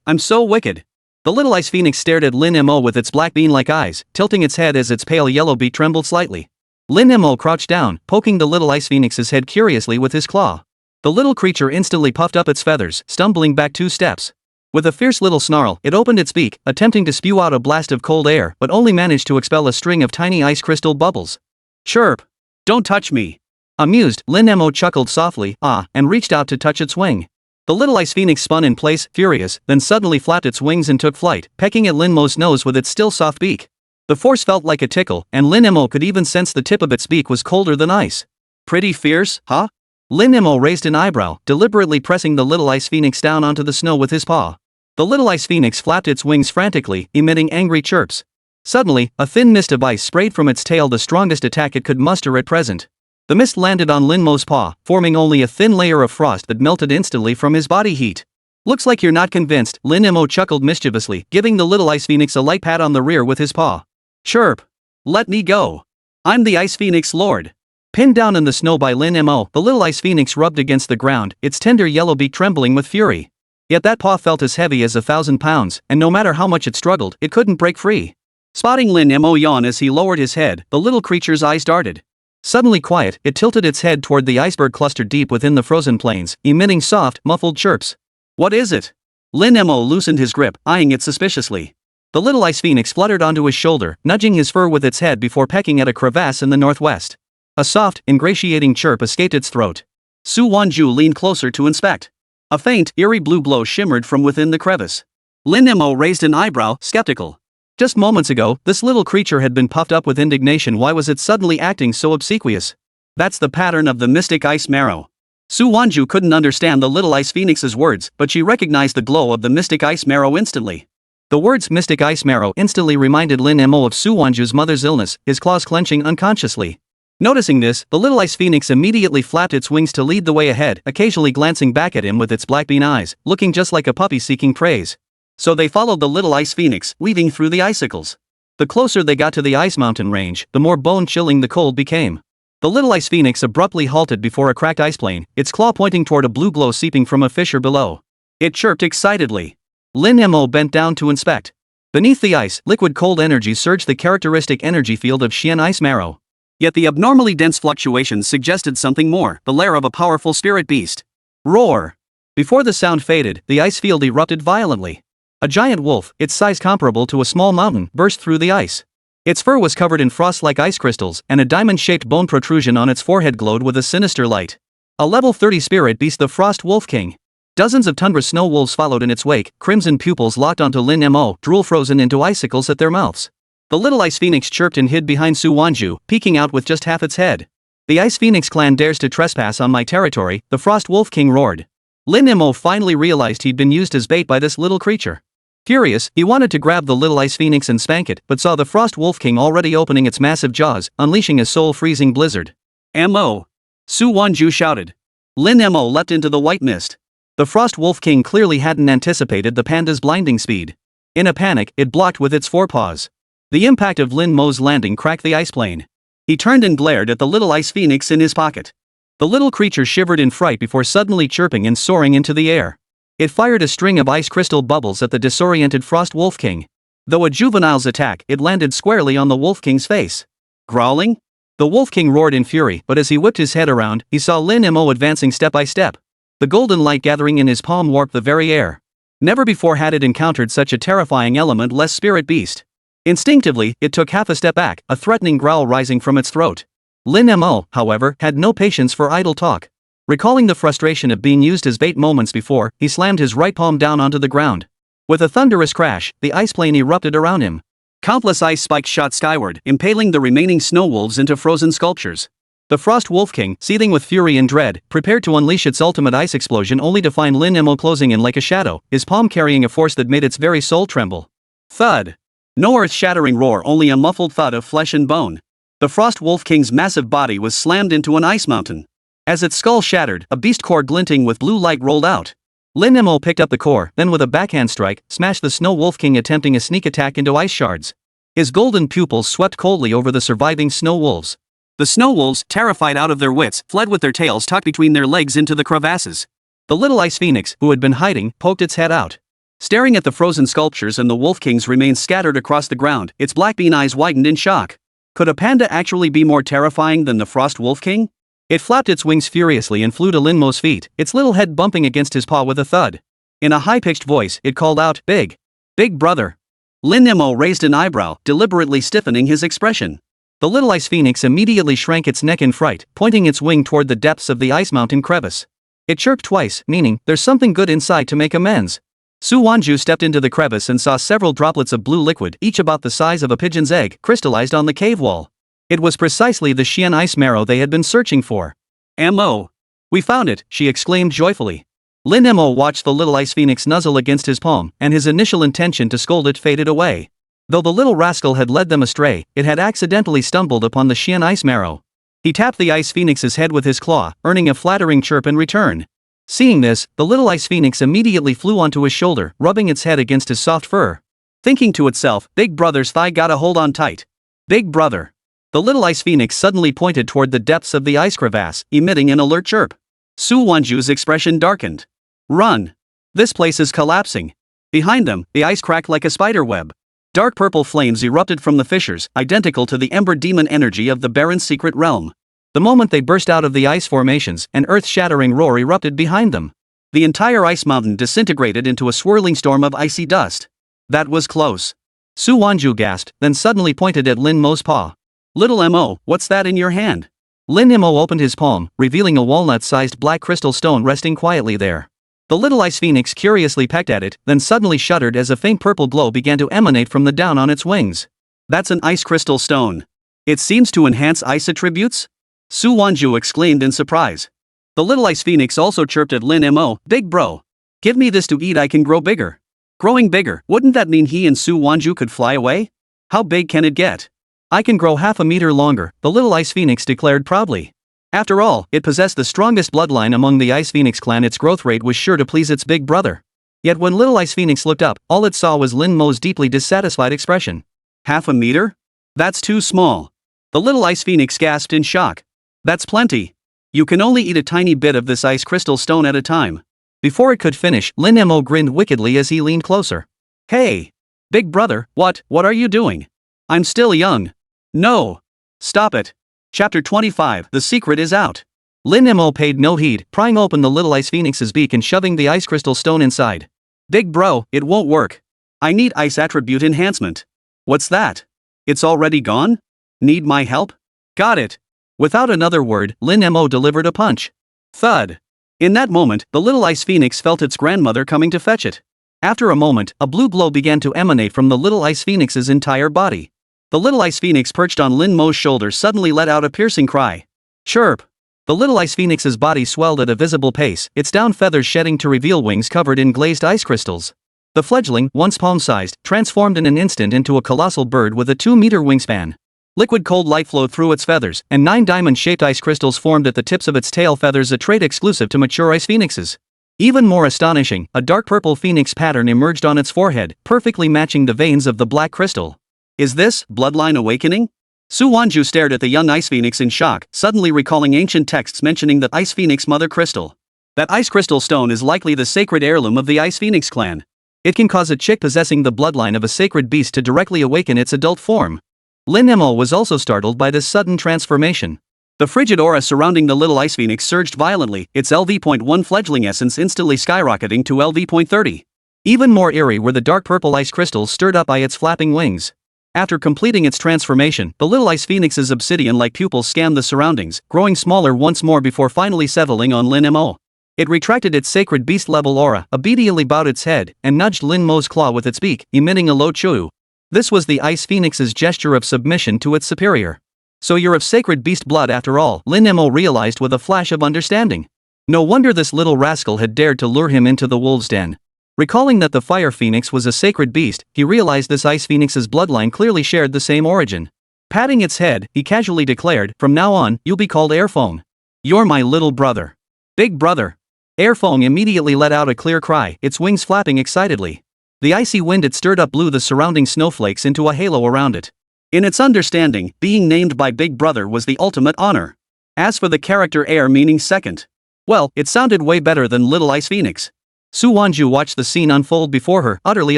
I'm so wicked. The little ice phoenix stared at Lin Mo with its black bean-like eyes, tilting its head as its pale yellow beak trembled slightly. Lin Mo crouched down, poking the little ice phoenix's head curiously with his claw. The little creature instantly puffed up its feathers, stumbling back 2 steps. With a fierce little snarl, it opened its beak, attempting to spew out a blast of cold air, but only managed to expel a string of tiny ice crystal bubbles. Chirp! Don't touch me! Amused, Lin Mo chuckled softly, and reached out to touch its wing. The little ice phoenix spun in place, furious, then suddenly flapped its wings and took flight, pecking at Lin Mo's nose with its still soft beak. The force felt like a tickle, and Lin Mo could even sense the tip of its beak was colder than ice. Pretty fierce, huh? Lin Mo raised an eyebrow, deliberately pressing the little ice phoenix down onto the snow with his paw. The little ice phoenix flapped its wings frantically, emitting angry chirps. Suddenly, a thin mist of ice sprayed from its tail, the strongest attack it could muster at present. The mist landed on Lin Mo's paw, forming only a thin layer of frost that melted instantly from his body heat. Looks like you're not convinced, Lin Mo chuckled mischievously, giving the little ice phoenix a light pat on the rear with his paw. Chirp! Let me go! I'm the Ice Phoenix Lord! Pinned down in the snow by Lin Mo, the little ice phoenix rubbed against the ground, its tender yellow beak trembling with fury. Yet that paw felt as heavy as 1,000 pounds, and no matter how much it struggled, it couldn't break free. Spotting Lin Mo yawn as he lowered his head, the little creature's eyes darted. Suddenly quiet, it tilted its head toward the iceberg clustered deep within the frozen plains, emitting soft, muffled chirps. What is it? Lin Mo loosened his grip, eyeing it suspiciously. The little ice phoenix fluttered onto his shoulder, nudging his fur with its head before pecking at a crevasse in the northwest. A soft, ingratiating chirp escaped its throat. Su Wanzhu leaned closer to inspect. A faint, eerie blue glow shimmered from within the crevice. Lin Mo raised an eyebrow, skeptical. Just moments ago, this little creature had been puffed up with indignation. Why was it suddenly acting so obsequious? That's the pattern of the mystic ice marrow. Su Wanzhu couldn't understand the little ice phoenix's words, but she recognized the glow of the mystic ice marrow instantly. The words mystic ice marrow instantly reminded Lin Mo of Su Wanzhu's mother's illness, his claws clenching unconsciously. Noticing this, the little ice phoenix immediately flapped its wings to lead the way ahead, occasionally glancing back at him with its black bean eyes, looking just like a puppy seeking praise. So they followed the little ice phoenix, weaving through the icicles. The closer they got to the ice mountain range, the more bone-chilling the cold became. The little ice phoenix abruptly halted before a cracked ice plane, its claw pointing toward a blue glow seeping from a fissure below. It chirped excitedly. Lin Mo bent down to inspect. Beneath the ice, liquid cold energy surged, the characteristic energy field of Xian ice marrow. Yet the abnormally dense fluctuations suggested something more, the lair of a powerful spirit beast. Roar! Before the sound faded, the ice field erupted violently. A giant wolf, its size comparable to a small mountain, burst through the ice. Its fur was covered in frost-like ice crystals, and a diamond-shaped bone protrusion on its forehead glowed with a sinister light. A level 30 spirit beast, the Frost Wolf King. Dozens of tundra snow wolves followed in its wake, crimson pupils locked onto Lin Mo, drool frozen into icicles at their mouths. The little ice phoenix chirped and hid behind Su Wanzhu, peeking out with just half its head. The Ice Phoenix clan dares to trespass on my territory, the Frost Wolf King roared. Lin Mo finally realized he'd been used as bait by this little creature. Furious, he wanted to grab the little ice phoenix and spank it, but saw the Frost Wolf King already opening its massive jaws, unleashing a soul-freezing blizzard. Mo! Su Wanzhu shouted. Lin Mo leapt into the white mist. The Frost Wolf King clearly hadn't anticipated the panda's blinding speed. In a panic, it blocked with its forepaws. The impact of Lin Mo's landing cracked the ice plane. He turned and glared at the little ice phoenix in his pocket. The little creature shivered in fright before suddenly chirping and soaring into the air. It fired a string of ice crystal bubbles at the disoriented Frost Wolf King. Though a juvenile's attack, it landed squarely on the Wolf King's face. Growling? The Wolf King roared in fury, but as he whipped his head around, he saw Lin Mo advancing step by step. The golden light gathering in his palm warped the very air. Never before had it encountered such a terrifying element-less spirit beast. Instinctively, it took half a step back, a threatening growl rising from its throat. Lin Mo, however, had no patience for idle talk. Recalling the frustration of being used as bait moments before, he slammed his right palm down onto the ground. With a thunderous crash, the ice plane erupted around him. Countless ice spikes shot skyward, impaling the remaining snow wolves into frozen sculptures. The Frost Wolf King, seething with fury and dread, prepared to unleash its ultimate ice explosion only to find Lin Mo closing in like a shadow, his palm carrying a force that made its very soul tremble. Thud! No earth-shattering roar, only a muffled thud of flesh and bone. The Frost Wolf King's massive body was slammed into an ice mountain. As its skull shattered, a beast core glinting with blue light rolled out. Lin Mo picked up the core, then with a backhand strike, smashed the Snow Wolf King attempting a sneak attack into ice shards. His golden pupils swept coldly over the surviving snow wolves. The snow wolves, terrified out of their wits, fled with their tails tucked between their legs into the crevasses. The little ice phoenix, who had been hiding, poked its head out. Staring at the frozen sculptures and the wolf king's remains scattered across the ground, its black bean eyes widened in shock. Could a panda actually be more terrifying than the Frost Wolf King? It flapped its wings furiously and flew to Lin Mo's feet, its little head bumping against his paw with a thud. In a high-pitched voice, it called out, "Big! Big brother!" Lin Mo raised an eyebrow, deliberately stiffening his expression. The little ice phoenix immediately shrank its neck in fright, pointing its wing toward the depths of the ice mountain crevice. It chirped twice, meaning, "There's something good inside to make amends." Su Wanzhu stepped into the crevice and saw several droplets of blue liquid, each about the size of a pigeon's egg, crystallized on the cave wall. It was precisely the Xian ice marrow they had been searching for. "Mo! We found it," she exclaimed joyfully. Lin Mo watched the little ice phoenix nuzzle against his palm, and his initial intention to scold it faded away. Though the little rascal had led them astray, it had accidentally stumbled upon the Xian ice marrow. He tapped the ice phoenix's head with his claw, earning a flattering chirp in return. Seeing this, the little ice phoenix immediately flew onto his shoulder, rubbing its head against his soft fur. Thinking to itself, "Big brother's thigh gotta hold on tight. Big brother." The little ice phoenix suddenly pointed toward the depths of the ice crevasse, emitting an alert chirp. Su Wanzhu's expression darkened. "Run! This place is collapsing." Behind them, the ice cracked like a spider web. Dark purple flames erupted from the fissures, identical to the ember demon energy of the Baron's secret realm. The moment they burst out of the ice formations, an earth-shattering roar erupted behind them. The entire ice mountain disintegrated into a swirling storm of icy dust. That was close. Su Wanzhu gasped, then suddenly pointed at Lin Mo's paw. "Little Mo, what's that in your hand?" Lin Mo opened his palm, revealing a walnut-sized black crystal stone resting quietly there. The little ice phoenix curiously pecked at it, then suddenly shuddered as a faint purple glow began to emanate from the down on its wings. "That's an ice crystal stone. It seems to enhance ice attributes?" Su Wanzhu exclaimed in surprise. The little ice phoenix also chirped at Lin Mo, "Big bro. Give me this to eat, I can grow bigger." Growing bigger, wouldn't that mean he and Su Wanzhu could fly away? How big can it get? "I can grow half a meter longer," the little ice phoenix declared proudly. After all, it possessed the strongest bloodline among the Ice Phoenix clan. Its growth rate was sure to please its big brother. Yet when little Ice Phoenix looked up, all it saw was Lin Mo's deeply dissatisfied expression. "Half a meter? That's too small." The little Ice Phoenix gasped in shock. "That's plenty. You can only eat a tiny bit of this ice crystal stone at a time." Before it could finish, Lin Mo grinned wickedly as he leaned closer. "Hey! Big brother, what are you doing? I'm still young." "No! Stop it." Chapter 25, The Secret is Out. Lin Mo paid no heed, prying open the little ice phoenix's beak and shoving the ice crystal stone inside. "Big bro, it won't work. I need ice attribute enhancement." "What's that? It's already gone? Need my help?" "Got it." Without another word, Lin Mo delivered a punch. Thud. In that moment, the little ice phoenix felt its grandmother coming to fetch it. After a moment, a blue glow began to emanate from the little ice phoenix's entire body. The little ice phoenix perched on Lin Mo's shoulder suddenly let out a piercing cry. Chirp! The little ice phoenix's body swelled at a visible pace, its down feathers shedding to reveal wings covered in glazed ice crystals. The fledgling, once palm-sized, transformed in an instant into a colossal bird with a 2-meter wingspan. Liquid cold light flowed through its feathers, and 9 diamond-shaped ice crystals formed at the tips of its tail feathers, a trait exclusive to mature ice phoenixes. Even more astonishing, a dark purple phoenix pattern emerged on its forehead, perfectly matching the veins of the black crystal. Is this bloodline awakening? Su Wanzhu stared at the young ice phoenix in shock, suddenly recalling ancient texts mentioning the ice phoenix mother crystal. That ice crystal stone is likely the sacred heirloom of the ice phoenix clan. It can cause a chick possessing the bloodline of a sacred beast to directly awaken its adult form. Lin Mo was also startled by this sudden transformation. The frigid aura surrounding the little ice phoenix surged violently, its LV.1 fledgling essence instantly skyrocketing to LV.30. Even more eerie were the dark purple ice crystals stirred up by its flapping wings. After completing its transformation, the little ice phoenix's obsidian-like pupils scanned the surroundings, growing smaller once more before finally settling on Lin Mo. It retracted its sacred beast-level aura, obediently bowed its head, and nudged Lin Mo's claw with its beak, emitting a low choo. This was the ice phoenix's gesture of submission to its superior. So you're of sacred beast blood after all, Lin Mo realized with a flash of understanding. No wonder this little rascal had dared to lure him into the wolves' den. Recalling that the fire phoenix was a sacred beast, he realized this ice phoenix's bloodline clearly shared the same origin. Patting its head, he casually declared, "From now on, you'll be called Airphone. You're my little brother." Big brother. Airphone immediately let out a clear cry, its wings flapping excitedly. The icy wind it stirred up blew the surrounding snowflakes into a halo around it. In its understanding, being named by Big Brother was the ultimate honor. As for the character Air meaning second, well, it sounded way better than Little Ice Phoenix. Su Wanzhu watched the scene unfold before her, utterly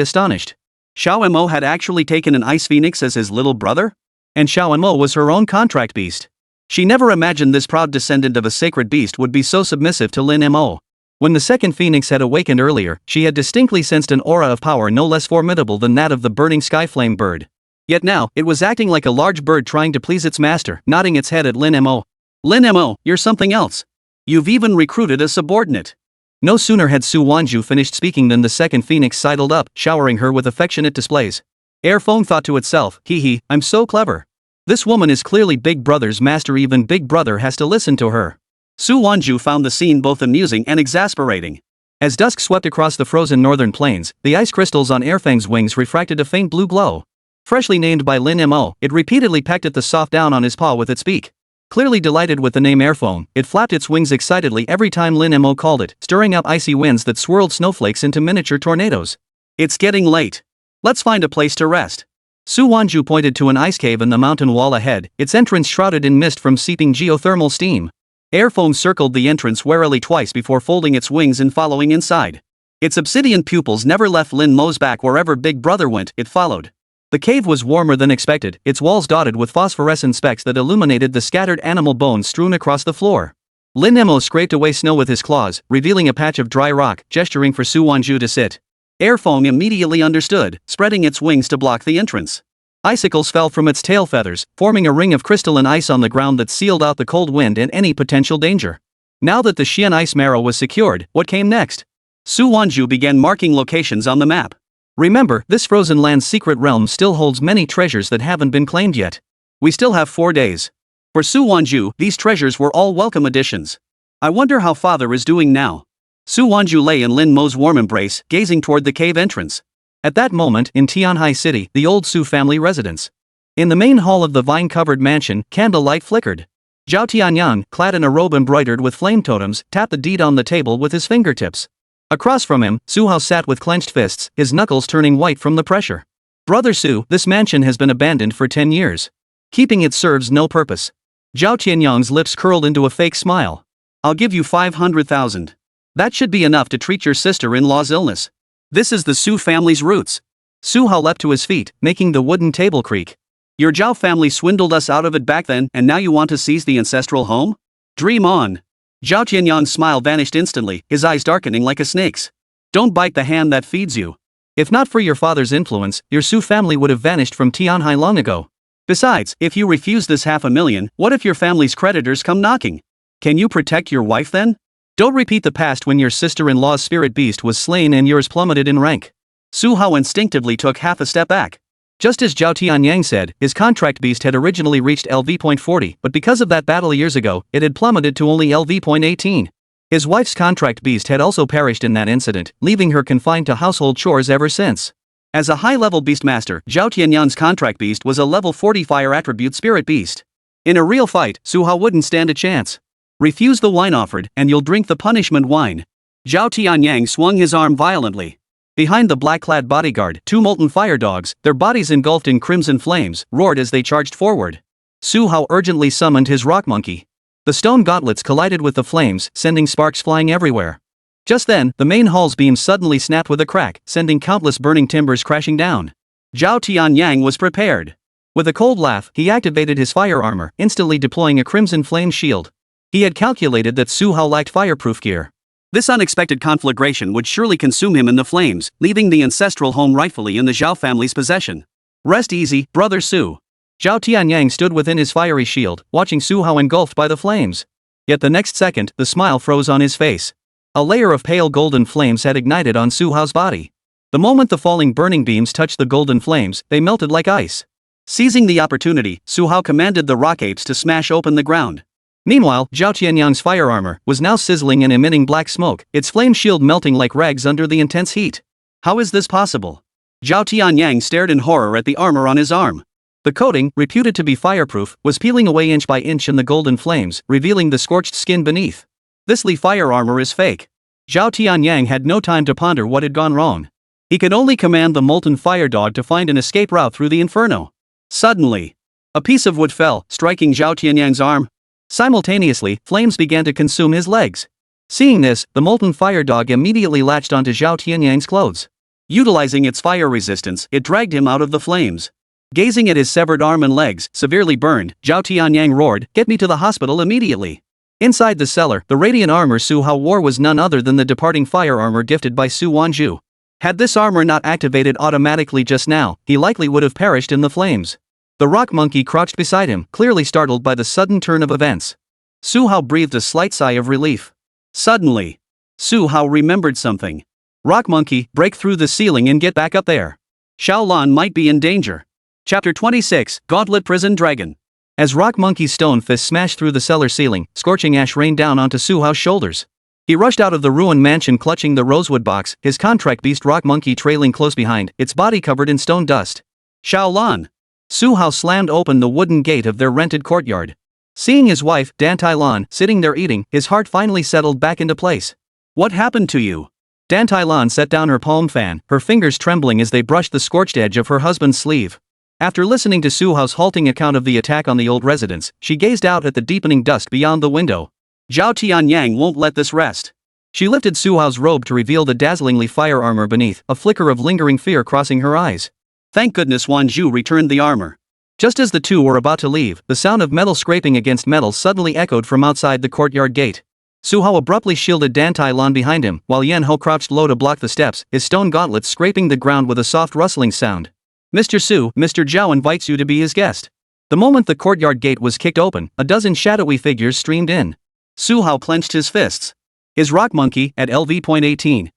astonished. Xiao Mo had actually taken an ice phoenix as his little brother? And Xiao Mo was her own contract beast. She never imagined this proud descendant of a sacred beast would be so submissive to Lin Mo. When the second phoenix had awakened earlier, she had distinctly sensed an aura of power no less formidable than that of the burning skyflame bird. Yet now, it was acting like a large bird trying to please its master, nodding its head at Lin Mo. Lin Mo, you're something else. You've even recruited a subordinate. No sooner had Su Wanzhu finished speaking than the second phoenix sidled up, showering her with affectionate displays. Airphone thought to itself, hee, I'm so clever. This woman is clearly Big Brother's master, even Big Brother has to listen to her. Su Wanzhu found the scene both amusing and exasperating. As dusk swept across the frozen northern plains, the ice crystals on Airfang's wings refracted a faint blue glow. Freshly named by Lin Mo, it repeatedly pecked at the soft down on his paw with its beak. Clearly delighted with the name Airphone, it flapped its wings excitedly every time Lin Mo called it, stirring up icy winds that swirled snowflakes into miniature tornadoes. It's getting late. Let's find a place to rest. Su Wanzhu pointed to an ice cave in the mountain wall ahead, its entrance shrouded in mist from seeping geothermal steam. Airphone circled the entrance warily twice before folding its wings and following inside. Its obsidian pupils never left Lin Mo's back. Wherever Big Brother went, it followed. The cave was warmer than expected, its walls dotted with phosphorescent specks that illuminated the scattered animal bones strewn across the floor. Lin Mo scraped away snow with his claws, revealing a patch of dry rock, gesturing for Su Wanzhu to sit. Airphone immediately understood, spreading its wings to block the entrance. Icicles fell from its tail feathers, forming a ring of crystalline ice on the ground that sealed out the cold wind and any potential danger. Now that the Xian ice marrow was secured, what came next? Su Wanzhu began marking locations on the map. Remember, this frozen land's secret realm still holds many treasures that haven't been claimed yet. We still have 4 days. For Su Wanzhu, these treasures were all welcome additions. I wonder how father is doing now. Su Wanzhu lay in Lin Mo's warm embrace, gazing toward the cave entrance. At that moment, in Tianhai City, the old Su family residence. In the main hall of the vine-covered mansion, candlelight flickered. Zhao Tianyang, clad in a robe embroidered with flame totems, tapped the deed on the table with his fingertips. Across from him, Su Hao sat with clenched fists, his knuckles turning white from the pressure. Brother Su, this mansion has been abandoned for 10 years. Keeping it serves no purpose. Zhao Tianyang's lips curled into a fake smile. I'll give you 500,000. That should be enough to treat your sister-in-law's illness. This is the Su family's roots. Su Hao leapt to his feet, making the wooden table creak. Your Zhao family swindled us out of it back then, and now you want to seize the ancestral home? Dream on. Zhao Tianyang's smile vanished instantly, his eyes darkening like a snake's. Don't bite the hand that feeds you. If not for your father's influence, your Su family would have vanished from Tianhai long ago. Besides, if you refuse this 500,000, what if your family's creditors come knocking? Can you protect your wife then? Don't repeat the past when your sister-in-law's spirit beast was slain and yours plummeted in rank. Su Hao instinctively took half a step back. Just as Zhao Tianyang said, his contract beast had originally reached LV.40, but because of that battle years ago, it had plummeted to only LV.18. His wife's contract beast had also perished in that incident, leaving her confined to household chores ever since. As a high-level beastmaster, Zhao Tianyang's contract beast was a level 40 fire attribute spirit beast. In a real fight, Su Hao wouldn't stand a chance. Refuse the wine offered, and you'll drink the punishment wine. Zhao Tianyang swung his arm violently. Behind the black-clad bodyguard, 2 molten fire dogs, their bodies engulfed in crimson flames, roared as they charged forward. Su Hao urgently summoned his rock monkey. The stone gauntlets collided with the flames, sending sparks flying everywhere. Just then, the main hall's beam suddenly snapped with a crack, sending countless burning timbers crashing down. Zhao Tianyang was prepared. With a cold laugh, he activated his fire armor, instantly deploying a crimson flame shield. He had calculated that Su Hao lacked fireproof gear. This unexpected conflagration would surely consume him in the flames, leaving the ancestral home rightfully in the Zhao family's possession. Rest easy, brother Su. Zhao Tianyang stood within his fiery shield, watching Su Hao engulfed by the flames. Yet the next second, the smile froze on his face. A layer of pale golden flames had ignited on Su Hao's body. The moment the falling burning beams touched the golden flames, they melted like ice. Seizing the opportunity, Su Hao commanded the rock apes to smash open the ground. Meanwhile, Zhao Tianyang's fire armor was now sizzling and emitting black smoke, its flame shield melting like rags under the intense heat. How is this possible? Zhao Tianyang stared in horror at the armor on his arm. The coating, reputed to be fireproof, was peeling away inch by inch in the golden flames, revealing the scorched skin beneath. This Li fire armor is fake. Zhao Tianyang had no time to ponder what had gone wrong. He could only command the molten fire dog to find an escape route through the inferno. Suddenly, a piece of wood fell, striking Zhao Tianyang's arm. Simultaneously, flames began to consume his legs. Seeing this, the molten fire dog immediately latched onto Zhao Tianyang's clothes. Utilizing its fire resistance, it dragged him out of the flames. Gazing at his severed arm and legs, severely burned, Zhao Tianyang roared, "Get me to the hospital immediately." Inside the cellar, the radiant armor Su Hao wore was none other than the departing fire armor gifted by Su Wanzhu. Had this armor not activated automatically just now, he likely would have perished in the flames. The rock monkey crouched beside him, clearly startled by the sudden turn of events. Su Hao breathed a slight sigh of relief. Suddenly, Su Hao remembered something. Rock monkey, break through the ceiling and get back up there. Xiaolan might be in danger. Chapter 26, Gauntlet Prison Dragon. As Rock Monkey's stone fist smashed through the cellar ceiling, scorching ash rained down onto Su Hao's shoulders. He rushed out of the ruined mansion clutching the rosewood box, his contract beast Rock Monkey trailing close behind, its body covered in stone dust. Xiaolan. Su Hao slammed open the wooden gate of their rented courtyard. Seeing his wife, Dan Tailan, sitting there eating, his heart finally settled back into place. What happened to you? Dan Tailan set down her palm fan, her fingers trembling as they brushed the scorched edge of her husband's sleeve. After listening to Su Hao's halting account of the attack on the old residence, she gazed out at the deepening dusk beyond the window. Zhao Tianyang won't let this rest. She lifted Su Hao's robe to reveal the dazzlingly fire armor beneath, a flicker of lingering fear crossing her eyes. Thank goodness Wanzhu returned the armor. Just as the two were about to leave, the sound of metal scraping against metal suddenly echoed from outside the courtyard gate. Su Hao abruptly shielded Dan Tailan behind him, while Yan Ho crouched low to block the steps, his stone gauntlets scraping the ground with a soft rustling sound. Mr. Su, Mr. Zhao invites you to be his guest. The moment the courtyard gate was kicked open, a dozen shadowy figures streamed in. Su Hao clenched his fists. His rock monkey, at LV.18,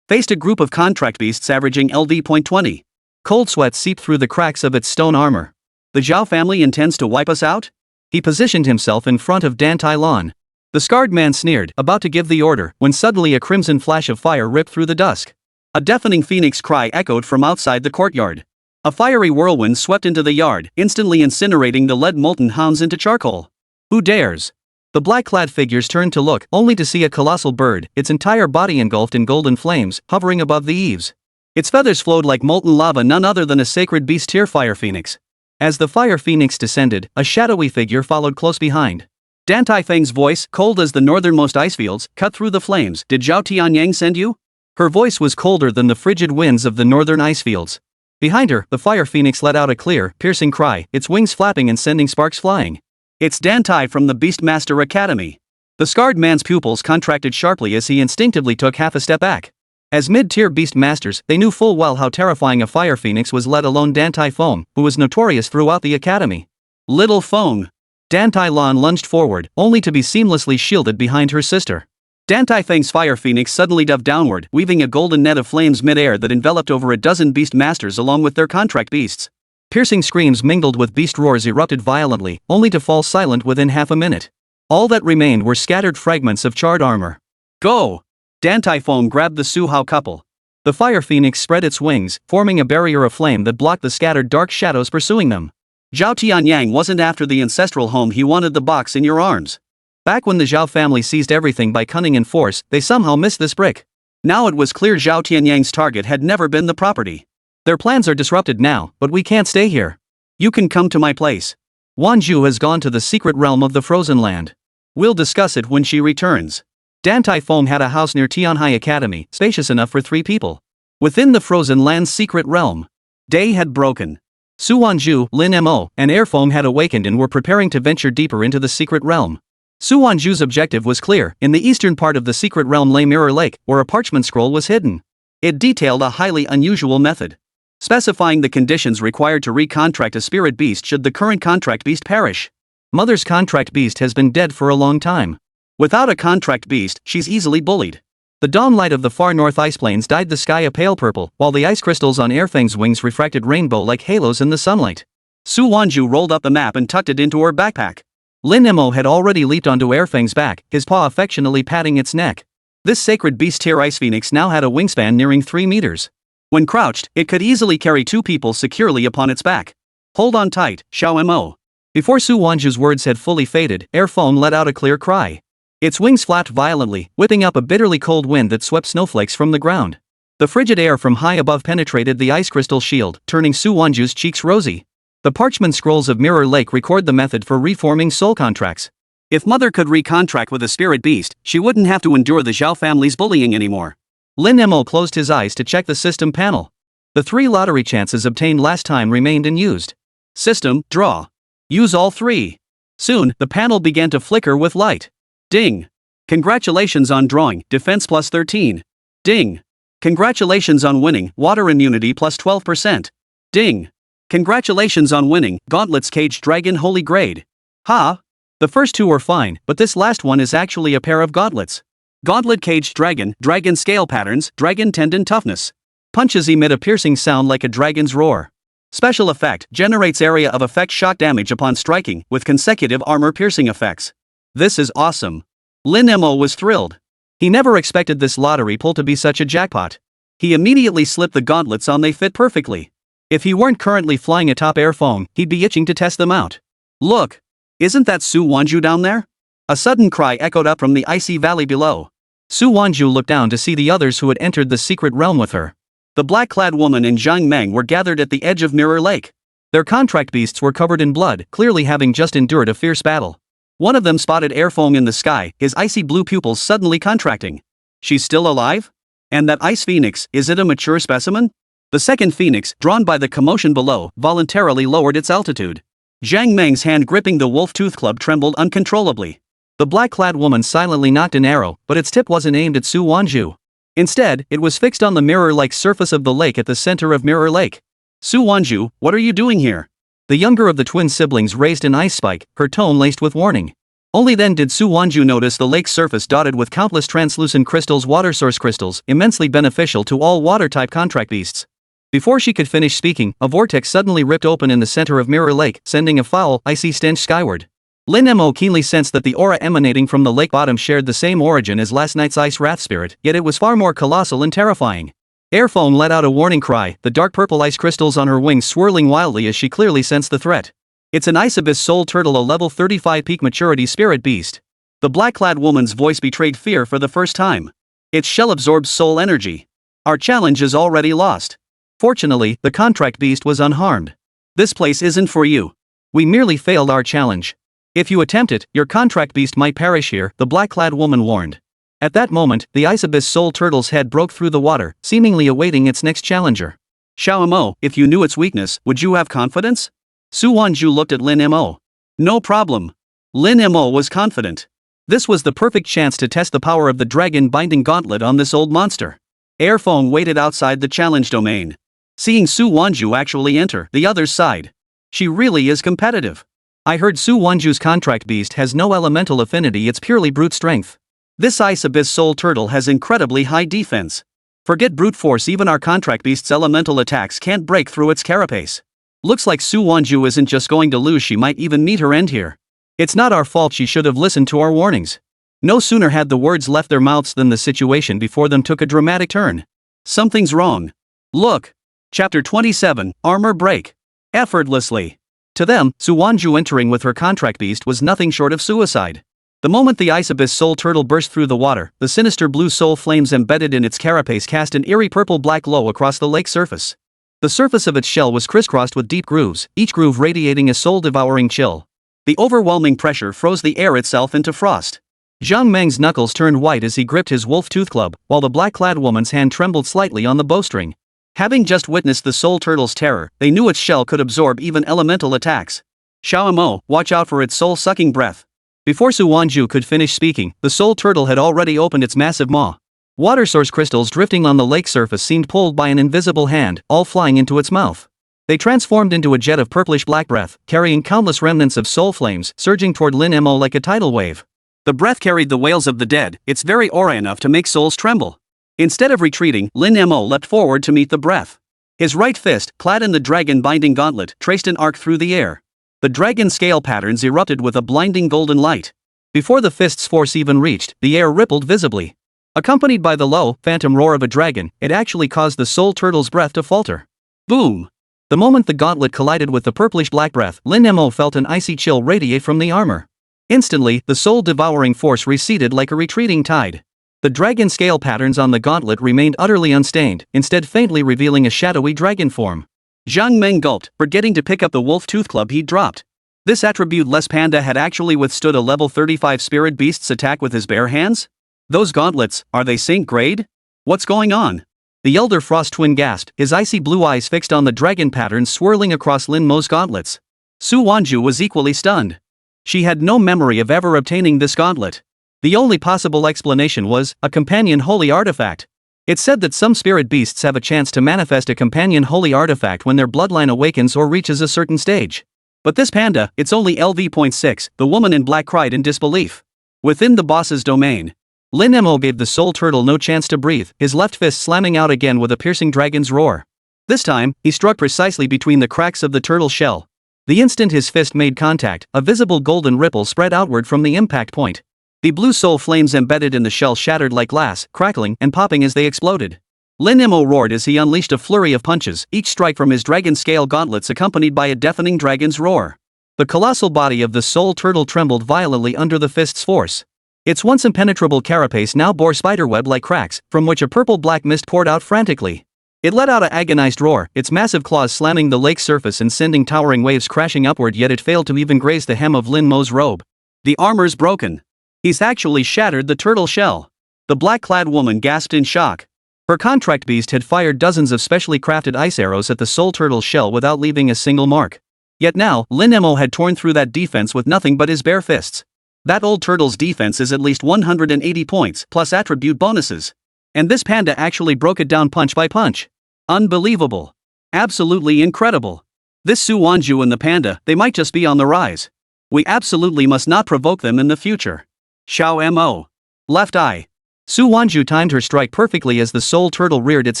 faced a group of contract beasts averaging LV.20. Cold sweat seeped through the cracks of its stone armor. The Zhao family intends to wipe us out? He positioned himself in front of Dan Tailan. The scarred man sneered, about to give the order, when suddenly a crimson flash of fire ripped through the dusk. A deafening phoenix cry echoed from outside the courtyard. A fiery whirlwind swept into the yard, instantly incinerating the lead-molten hounds into charcoal. Who dares? The black-clad figures turned to look, only to see a colossal bird, its entire body engulfed in golden flames, hovering above the eaves. Its feathers flowed like molten lava, none other than a sacred beast-tier fire phoenix. As the fire phoenix descended, a shadowy figure followed close behind. Dan Taifeng's voice, cold as the northernmost icefields, cut through the flames. Did Zhao Tianyang send you? Her voice was colder than the frigid winds of the northern icefields. Behind her, the fire phoenix let out a clear, piercing cry, its wings flapping and sending sparks flying. It's Dan Tai from the Beastmaster Academy. The scarred man's pupils contracted sharply as he instinctively took half a step back. As mid-tier beast masters, they knew full well how terrifying a fire phoenix was, let alone Dan Tai Feng, who was notorious throughout the academy. Little Feng. Dan Tai Lan lunged forward, only to be seamlessly shielded behind her sister. Dan Tai Feng's fire phoenix suddenly dove downward, weaving a golden net of flames mid-air that enveloped over a dozen beast masters along with their contract beasts. Piercing screams mingled with beast roars erupted violently, only to fall silent within half a minute. All that remained were scattered fragments of charred armor. Go! Dan Tai Feng grabbed the Su Hao couple. The fire phoenix spread its wings, forming a barrier of flame that blocked the scattered dark shadows pursuing them. Zhao Tianyang wasn't after the ancestral home, he wanted the box in your arms. Back when the Zhao family seized everything by cunning and force, they somehow missed this brick. Now it was clear Zhao Tianyang's target had never been the property. Their plans are disrupted now, but we can't stay here. You can come to my place. Wanzhu has gone to the secret realm of the frozen land. We'll discuss it when she returns. Dan Taifeng had a house near Tianhai Academy, spacious enough for 3 people. Within the frozen land's secret realm. Day had broken. Su Wanzhu, Lin Mo, and Airfeng had awakened and were preparing to venture deeper into the secret realm. Su Wanzhu's objective was clear. In the eastern part of the secret realm lay Mirror Lake, where a parchment scroll was hidden. It detailed a highly unusual method, specifying the conditions required to recontract a spirit beast should the current contract beast perish. Mother's contract beast has been dead for a long time. Without a contract beast, she's easily bullied. The dawn light of the far north ice plains dyed the sky a pale purple, while the ice crystals on Airfeng's wings refracted rainbow like halos in the sunlight. Su Wanzhu rolled up the map and tucked it into her backpack. Lin Mo had already leaped onto Airfeng's back, his paw affectionately patting its neck. This sacred beast-tier ice phoenix now had a wingspan nearing 3 meters. When crouched, it could easily carry 2 people securely upon its back. Hold on tight, Xiao Mo. Before Su Wanzhu's words had fully faded, Airfeng let out a clear cry. Its wings flapped violently, whipping up a bitterly cold wind that swept snowflakes from the ground. The frigid air from high above penetrated the ice crystal shield, turning Su Wanzhu's cheeks rosy. The parchment scrolls of Mirror Lake record the method for reforming soul contracts. If Mother could recontract with a spirit beast, she wouldn't have to endure the Zhao family's bullying anymore. Lin Mo closed his eyes to check the system panel. The 3 lottery chances obtained last time remained unused. System, draw. Use all 3. Soon, the panel began to flicker with light. Ding. Congratulations on drawing, defense plus 13. Ding. Congratulations on winning, water immunity plus 12%. Ding. Congratulations on winning, gauntlets caged dragon holy grade. Ha! The first 2 were fine, but this last one is actually a pair of gauntlets. Gauntlet caged dragon, dragon scale patterns, dragon tendon toughness. Punches emit a piercing sound like a dragon's roar. Special effect, generates area of effect shock damage upon striking, with consecutive armor piercing effects. This is awesome. Lin Mo was thrilled. He never expected this lottery pull to be such a jackpot. He immediately slipped the gauntlets on. They fit perfectly. If he weren't currently flying atop Airfeng, he'd be itching to test them out. Look! Isn't that Su Wanzhu down there? A sudden cry echoed up from the icy valley below. Su Wanzhu looked down to see the others who had entered the secret realm with her. The black-clad woman and Zhang Meng were gathered at the edge of Mirror Lake. Their contract beasts were covered in blood, clearly having just endured a fierce battle. One of them spotted Airfeng in the sky, his icy blue pupils suddenly contracting. She's still alive? And that ice phoenix, is it a mature specimen? The second phoenix, drawn by the commotion below, voluntarily lowered its altitude. Zhang Meng's hand gripping the wolf tooth club trembled uncontrollably. The black-clad woman silently nocked an arrow, but its tip wasn't aimed at Su Wanzhu. Instead, it was fixed on the mirror-like surface of the lake at the center of Mirror Lake. Su Wanzhu, what are you doing here? The younger of the twin siblings raised an ice spike, her tone laced with warning. Only then did Su Wanzhu notice the lake's surface dotted with countless translucent crystals, water source crystals, immensely beneficial to all water-type contract beasts. Before she could finish speaking, a vortex suddenly ripped open in the center of Mirror Lake, sending a foul, icy stench skyward. Lin Mo keenly sensed that the aura emanating from the lake bottom shared the same origin as last night's ice wrath spirit, yet it was far more colossal and terrifying. Airfeng let out a warning cry, the dark purple ice crystals on her wings swirling wildly as she clearly sensed the threat. It's an ice abyss soul turtle, a level 35 peak maturity spirit beast. The black-clad woman's voice betrayed fear for the first time. Its shell absorbs soul energy. Our challenge is already lost. Fortunately, the contract beast was unharmed. This place isn't for you. We merely failed our challenge. If you attempt it, your contract beast might perish here, the black-clad woman warned. At that moment, the ice abyss soul turtle's head broke through the water, seemingly awaiting its next challenger. Xiao Mo, if you knew its weakness, would you have confidence? Su Wanzhu looked at Lin Mo. No problem. Lin Mo was confident. This was the perfect chance to test the power of the dragon-binding gauntlet on this old monster. Airfeng waited outside the challenge domain. Seeing Su Wanzhu actually enter, the others sighed. She really is competitive. I heard Su Wanzhu's contract beast has no elemental affinity, it's purely brute strength. This ice abyss soul turtle has incredibly high defense. Forget brute force, even our contract beast's elemental attacks can't break through its carapace. Looks like Su Wanzhu isn't just going to lose, she might even meet her end here. It's not our fault, she should have listened to our warnings. No sooner had the words left their mouths than the situation before them took a dramatic turn. Something's wrong. Look. Chapter 27, Armor Break. Effortlessly. To them, Su Wanzhu entering with her contract beast was nothing short of suicide. The moment the ice abyss soul turtle burst through the water, the sinister blue soul flames embedded in its carapace cast an eerie purple-black glow across the lake's surface. The surface of its shell was crisscrossed with deep grooves, each groove radiating a soul-devouring chill. The overwhelming pressure froze the air itself into frost. Zhang Meng's knuckles turned white as he gripped his wolf tooth club, while the black-clad woman's hand trembled slightly on the bowstring. Having just witnessed the soul turtle's terror, they knew its shell could absorb even elemental attacks. Xiao Mo, watch out for its soul-sucking breath. Before Su Wanzhu could finish speaking, the soul turtle had already opened its massive maw. Water source crystals drifting on the lake surface seemed pulled by an invisible hand, all flying into its mouth. They transformed into a jet of purplish black breath, carrying countless remnants of soul flames, surging toward Lin Mo like a tidal wave. The breath carried the wails of the dead, its very aura enough to make souls tremble. Instead of retreating, Lin Mo leapt forward to meet the breath. His right fist, clad in the dragon-binding gauntlet, traced an arc through the air. The dragon scale patterns erupted with a blinding golden light. Before the fist's force even reached, the air rippled visibly. Accompanied by the low, phantom roar of a dragon, it actually caused the soul turtle's breath to falter. Boom! The moment the gauntlet collided with the purplish black breath, Lin Mo felt an icy chill radiate from the armor. Instantly, the soul-devouring force receded like a retreating tide. The dragon scale patterns on the gauntlet remained utterly unstained, instead faintly revealing a shadowy dragon form. Zhang Meng gulped, forgetting to pick up the wolf tooth club he'd dropped. This attribute-less panda had actually withstood a level 35 spirit beast's attack with his bare hands? Those gauntlets, are they Saint grade? What's going on? The elder frost twin gasped, his icy blue eyes fixed on the dragon patterns swirling across Lin Mo's gauntlets. Su Wanzhu was equally stunned. She had no memory of ever obtaining this gauntlet. The only possible explanation was, a companion holy artifact. It said that some spirit beasts have a chance to manifest a companion holy artifact when their bloodline awakens or reaches a certain stage. But this panda, it's only LV.6, the woman in black cried in disbelief. Within the boss's domain, Lin Mo gave the soul turtle no chance to breathe, his left fist slamming out again with a piercing dragon's roar. This time, he struck precisely between the cracks of the turtle's shell. The instant his fist made contact, a visible golden ripple spread outward from the impact point. The blue soul flames embedded in the shell shattered like glass, crackling and popping as they exploded. Lin Mo roared as he unleashed a flurry of punches, each strike from his dragon-scale gauntlets accompanied by a deafening dragon's roar. The colossal body of the soul turtle trembled violently under the fist's force. Its once impenetrable carapace now bore spiderweb-like cracks, from which a purple-black mist poured out frantically. It let out an agonized roar, its massive claws slamming the lake's surface and sending towering waves crashing upward, yet it failed to even graze the hem of Lin Mo's robe. The armor's broken. He's actually shattered the turtle shell. The black-clad woman gasped in shock. Her contract beast had fired dozens of specially crafted ice arrows at the soul turtle's shell without leaving a single mark. Yet now, Lin Mo had torn through that defense with nothing but his bare fists. That old turtle's defense is at least 180 points, plus attribute bonuses. And this panda actually broke it down punch by punch. Unbelievable. Absolutely incredible. This Su Wanzhu and the panda, they might just be on the rise. We absolutely must not provoke them in the future. Xiao Mo. Left eye. Su Wanzhu timed her strike perfectly as the soul turtle reared its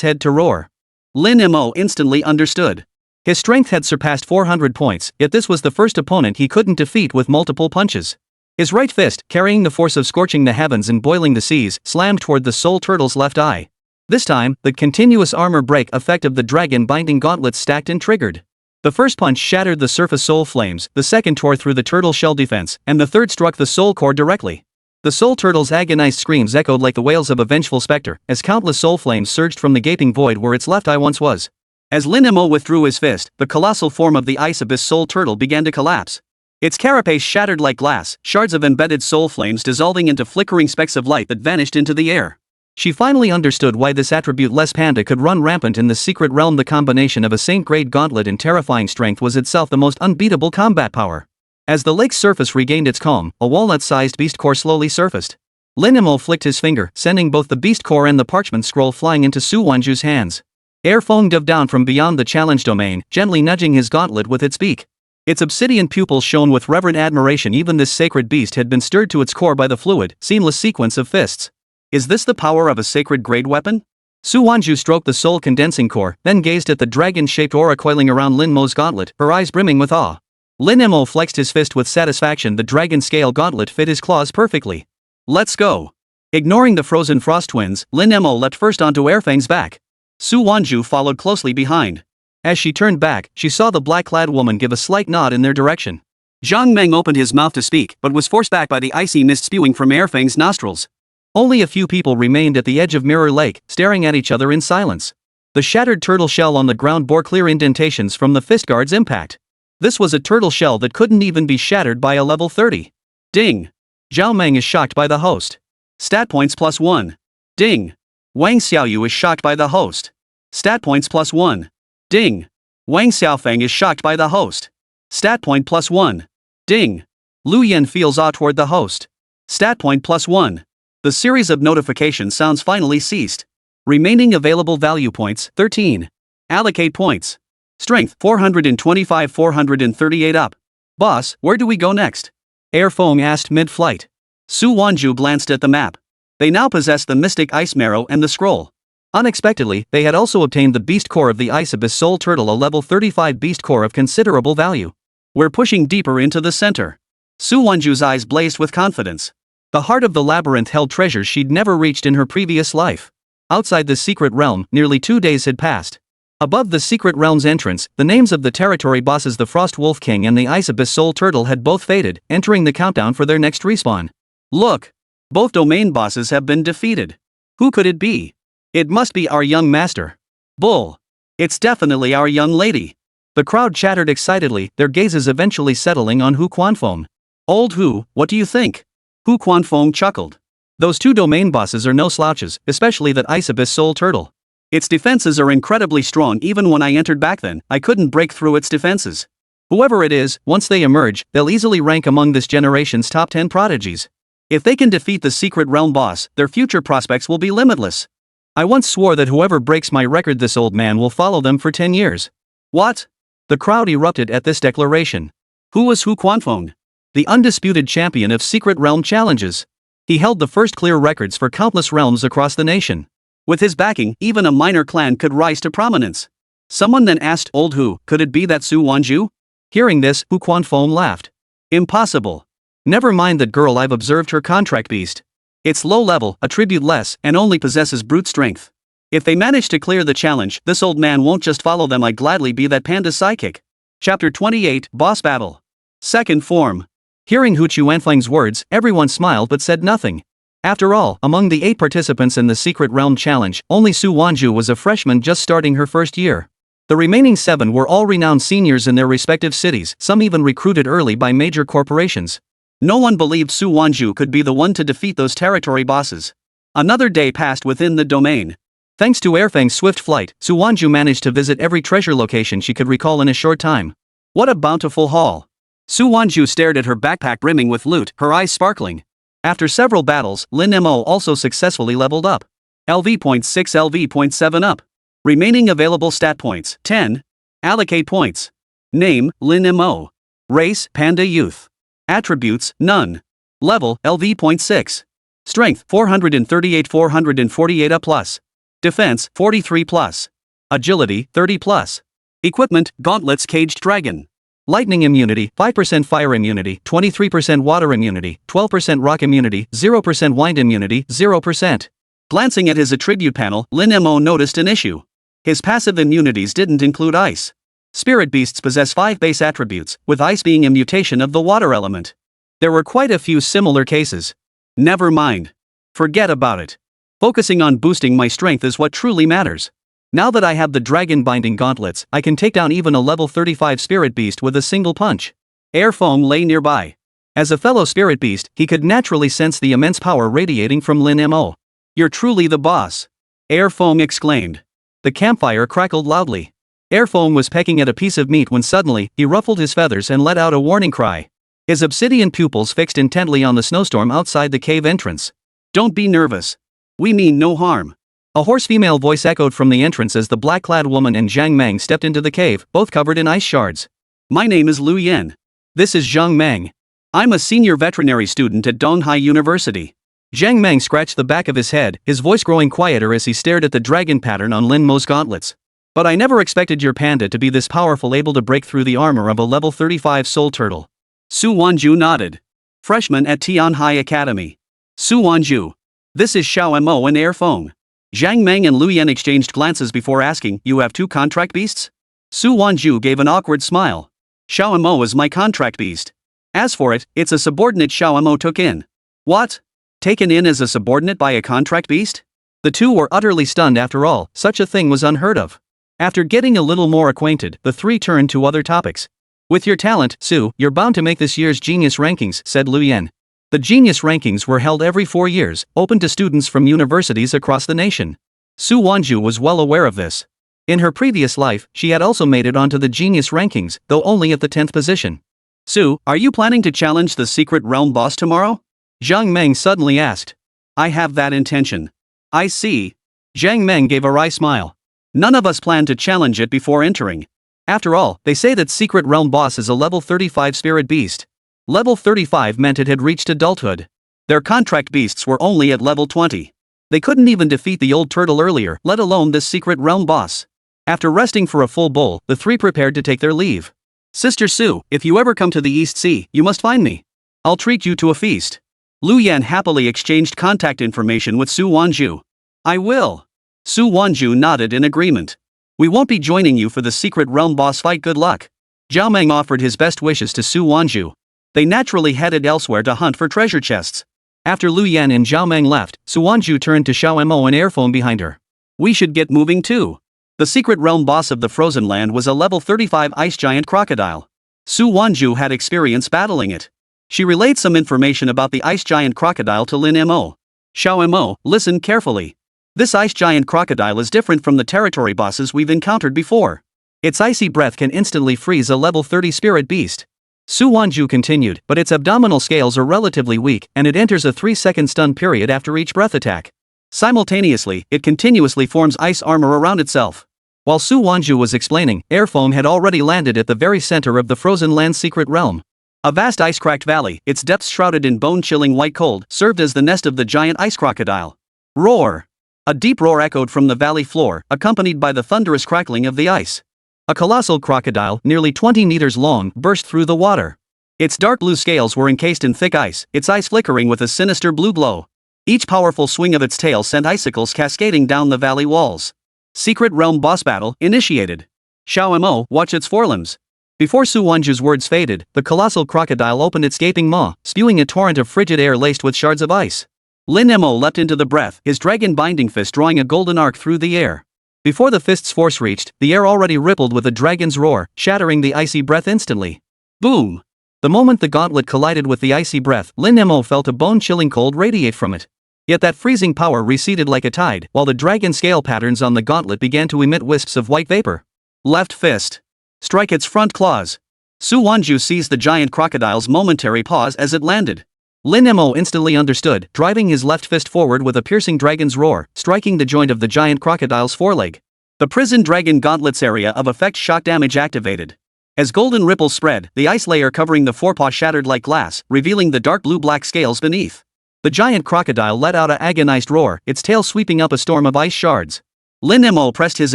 head to roar. Lin Mo instantly understood. His strength had surpassed 400 points, yet this was the first opponent he couldn't defeat with multiple punches. His right fist, carrying the force of scorching the heavens and boiling the seas, slammed toward the soul turtle's left eye. This time, the continuous armor break effect of the dragon-binding gauntlets stacked and triggered. The first punch shattered the surface soul flames, the second tore through the turtle shell defense, and the third struck the soul core directly. The soul turtle's agonized screams echoed like the wails of a vengeful specter, as countless soul flames surged from the gaping void where its left eye once was. As Lin Mo withdrew his fist, the colossal form of the ice abyss soul turtle began to collapse. Its carapace shattered like glass, shards of embedded soul flames dissolving into flickering specks of light that vanished into the air. She finally understood why this attribute-less panda could run rampant in the secret realm. The combination of a saint-grade gauntlet and terrifying strength was itself the most unbeatable combat power. As the lake's surface regained its calm, a walnut-sized beast core slowly surfaced. Lin Mo flicked his finger, sending both the beast core and the parchment scroll flying into Su Wanzhu's hands. Air foam dove down from beyond the challenge domain, gently nudging his gauntlet with its beak. Its obsidian pupils shone with reverent admiration. Even this sacred beast had been stirred to its core by the fluid, seamless sequence of fists. Is this the power of a sacred grade weapon? Su Wanzhu stroked the soul condensing core, then gazed at the dragon-shaped aura coiling around Lin Mo's gauntlet, her eyes brimming with awe. Lin Mo flexed his fist with satisfaction. The dragon-scale gauntlet fit his claws perfectly. Let's go. Ignoring the frozen frost twins, Lin Mo leapt first onto Airfang's back. Su Wanzhu followed closely behind. As she turned back, she saw the black-clad woman give a slight nod in their direction. Zhang Meng opened his mouth to speak, but was forced back by the icy mist spewing from Airfang's nostrils. Only a few people remained at the edge of Mirror Lake, staring at each other in silence. The shattered turtle shell on the ground bore clear indentations from the fist guard's impact. This was a turtle shell that couldn't even be shattered by a level 30. Ding! Zhao Meng is shocked by the host. Stat points +1. Ding. Wang Xiaoyu is shocked by the host. Stat points +1. Ding. Wang Xiaofeng is shocked by the host. Stat point +1. Ding. Lu Yan feels awe toward the host. Stat point +1. The series of notification sounds finally ceased. Remaining available value points 13. Allocate points. Strength 425 438 up. Boss, where do we go next? Air Feng asked mid-flight. Su Wanzhu glanced at the map. They now possessed the mystic ice marrow and the scroll. Unexpectedly, they had also obtained the beast core of the ice abyss soul turtle, a level 35 beast core of considerable value. We're pushing deeper into the center. Su Wanzhu's eyes blazed with confidence. The heart of the labyrinth held treasures she'd never reached in her previous life. Outside the secret realm, nearly 2 days had passed. Above the secret realm's entrance, the names of the territory bosses, the Frost Wolf King and the Ice Abyss Soul Turtle, had both faded, entering the countdown for their next respawn. Look! Both domain bosses have been defeated. Who could it be? It must be our young master. Bull! It's definitely our young lady. The crowd chattered excitedly, their gazes eventually settling on Hu Quanfeng. Old Hu, what do you think? Hu Quanfeng chuckled. Those 2 domain bosses are no slouches, especially that Ice Abyss Soul Turtle. Its defenses are incredibly strong. Even when I entered back then, I couldn't break through its defenses. Whoever it is, once they emerge, they'll easily rank among this generation's top 10 prodigies. If they can defeat the secret realm boss, their future prospects will be limitless. I once swore that whoever breaks my record, this old man will follow them for 10 years. What? The crowd erupted at this declaration. Who was Hu Quanfeng? The undisputed champion of secret realm challenges. He held the first clear records for countless realms across the nation. With his backing, even a minor clan could rise to prominence. Someone then asked Old Hu, could it be that Su Wanzhu? Hearing this, Hu Quanfeng laughed. Impossible. Never mind that girl, I've observed her contract beast. It's low level, attributeless, and only possesses brute strength. If they manage to clear the challenge, this old man won't just follow them, I'd gladly be that Panda's sidekick. Chapter 28, Boss Battle. Second form. Hearing Hu Quanfeng's words, everyone smiled but said nothing. After all, among the 8 participants in the Secret Realm Challenge, only Su Wanzhu was a freshman just starting her first year. The remaining 7 were all renowned seniors in their respective cities, some even recruited early by major corporations. No one believed Su Wanzhu could be the one to defeat those territory bosses. Another day passed within the domain. Thanks to Airfang's swift flight, Su Wanzhu managed to visit every treasure location she could recall in a short time. What a bountiful haul! Su Wanzhu stared at her backpack brimming with loot, her eyes sparkling. After several battles, Lin Mo also successfully leveled up. LV.6 LV.7 up. Remaining available stat points 10. Allocate points. Name, Lin Mo. Race, Panda Youth. Attributes, none. Level, LV.6. Strength, 438 448 up plus. Defense, 43 plus. Agility, 30 plus. Equipment, gauntlets, caged dragon. Lightning immunity, 5% fire immunity, 23% water immunity, 12% rock immunity, 0% wind immunity, 0%. Glancing at his attribute panel, Lin Mo noticed an issue. His passive immunities didn't include ice. Spirit beasts possess 5 base attributes, with ice being a mutation of the water element. There were quite a few similar cases. Never mind. Forget about it. Focusing on boosting my strength is what truly matters. Now that I have the dragon binding gauntlets, I can take down even a level 35 spirit beast with a single punch. Air Feng lay nearby. As a fellow spirit beast, he could naturally sense the immense power radiating from Lin Mo. You're truly the boss. Air Feng exclaimed. The campfire crackled loudly. Air Feng was pecking at a piece of meat when suddenly, he ruffled his feathers and let out a warning cry. His obsidian pupils fixed intently on the snowstorm outside the cave entrance. Don't be nervous. We mean no harm. A hoarse female voice echoed from the entrance as the black-clad woman and Zhang Meng stepped into the cave, both covered in ice shards. My name is Lu Yan. This is Zhang Meng. I'm a senior veterinary student at Donghai University. Zhang Meng scratched the back of his head, his voice growing quieter as he stared at the dragon pattern on Lin Mo's gauntlets. But I never expected your panda to be this powerful, able to break through the armor of a level 35 soul turtle. Su Wanzhu nodded. Freshman at Tianhai Academy. Su Wanzhu. This is Xiao Mo and Air Feng. Zhang Meng and Lu Yan exchanged glances before asking, you have 2 contract beasts? Su Wanzhu gave an awkward smile. Xiao Mo is my contract beast. As for it, it's a subordinate Xiao Mo took in. What? Taken in as a subordinate by a contract beast? The 2 were utterly stunned. After all, such a thing was unheard of. After getting a little more acquainted, the 3 turned to other topics. With your talent, Su, you're bound to make this year's genius rankings, said Lu Yan. The genius rankings were held every 4 years, open to students from universities across the nation. Su Wanzhu was well aware of this. In her previous life, she had also made it onto the genius rankings, though only at the 10th position. Su, are you planning to challenge the secret realm boss tomorrow? Zhang Meng suddenly asked. I have that intention. I see. Zhang Meng gave a wry smile. None of us planned to challenge it before entering. After all, they say that secret realm boss is a level 35 spirit beast. Level 35 meant it had reached adulthood. Their contract beasts were only at level 20. They couldn't even defeat the old turtle earlier, let alone this secret realm boss. After resting for a full bowl, the three prepared to take their leave. Sister Su, if you ever come to the East Sea, you must find me. I'll treat you to a feast. Lu Yan happily exchanged contact information with Su Wanzhu. I will. Su Wanzhu nodded in agreement. We won't be joining you for the secret realm boss fight, good luck. Zhao Meng offered his best wishes to Su Wanzhu. They naturally headed elsewhere to hunt for treasure chests. After Lu Yan and Zhao Meng left, Su Wanzhu turned to Xiao Mo and Airphone behind her. We should get moving too. The secret realm boss of the frozen land was a level 35 ice giant crocodile. Su Wanzhu had experience battling it. She relayed some information about the ice giant crocodile to Lin Mo. Xiao Mo, listen carefully. This ice giant crocodile is different from the territory bosses we've encountered before. Its icy breath can instantly freeze a level 30 spirit beast. Su Wanzhu continued, but its abdominal scales are relatively weak, and it enters a 3-second stun period after each breath attack. Simultaneously, it continuously forms ice armor around itself. While Su Wanzhu was explaining, airfoam had already landed at the very center of the frozen land's secret realm. A vast ice-cracked valley, its depths shrouded in bone-chilling white cold, served as the nest of the giant ice crocodile. Roar! A deep roar echoed from the valley floor, accompanied by the thunderous crackling of the ice. A colossal crocodile, nearly 20 meters long, burst through the water. Its dark blue scales were encased in thick ice, its eyes flickering with a sinister blue glow. Each powerful swing of its tail sent icicles cascading down the valley walls. Secret realm boss battle initiated. Xiao Mo, watch its forelimbs. Before Su Wanzhu's words faded, the colossal crocodile opened its gaping maw, spewing a torrent of frigid air laced with shards of ice. Lin Mo leapt into the breath, his dragon binding fist drawing a golden arc through the air. Before the fist's force reached, the air already rippled with a dragon's roar, shattering the icy breath instantly. Boom! The moment the gauntlet collided with the icy breath, Lin Mo felt a bone-chilling cold radiate from it. Yet that freezing power receded like a tide, while the dragon scale patterns on the gauntlet began to emit wisps of white vapor. Left fist. Strike its front claws. Su Wanzhu seized the giant crocodile's momentary pause as it landed. Lin Mo instantly understood, driving his left fist forward with a piercing dragon's roar, striking the joint of the giant crocodile's foreleg. The prison dragon gauntlet's area of effect shock damage activated. As golden ripples spread, the ice layer covering the forepaw shattered like glass, revealing the dark blue-black scales beneath. The giant crocodile let out an agonized roar, its tail sweeping up a storm of ice shards. Lin Mo pressed his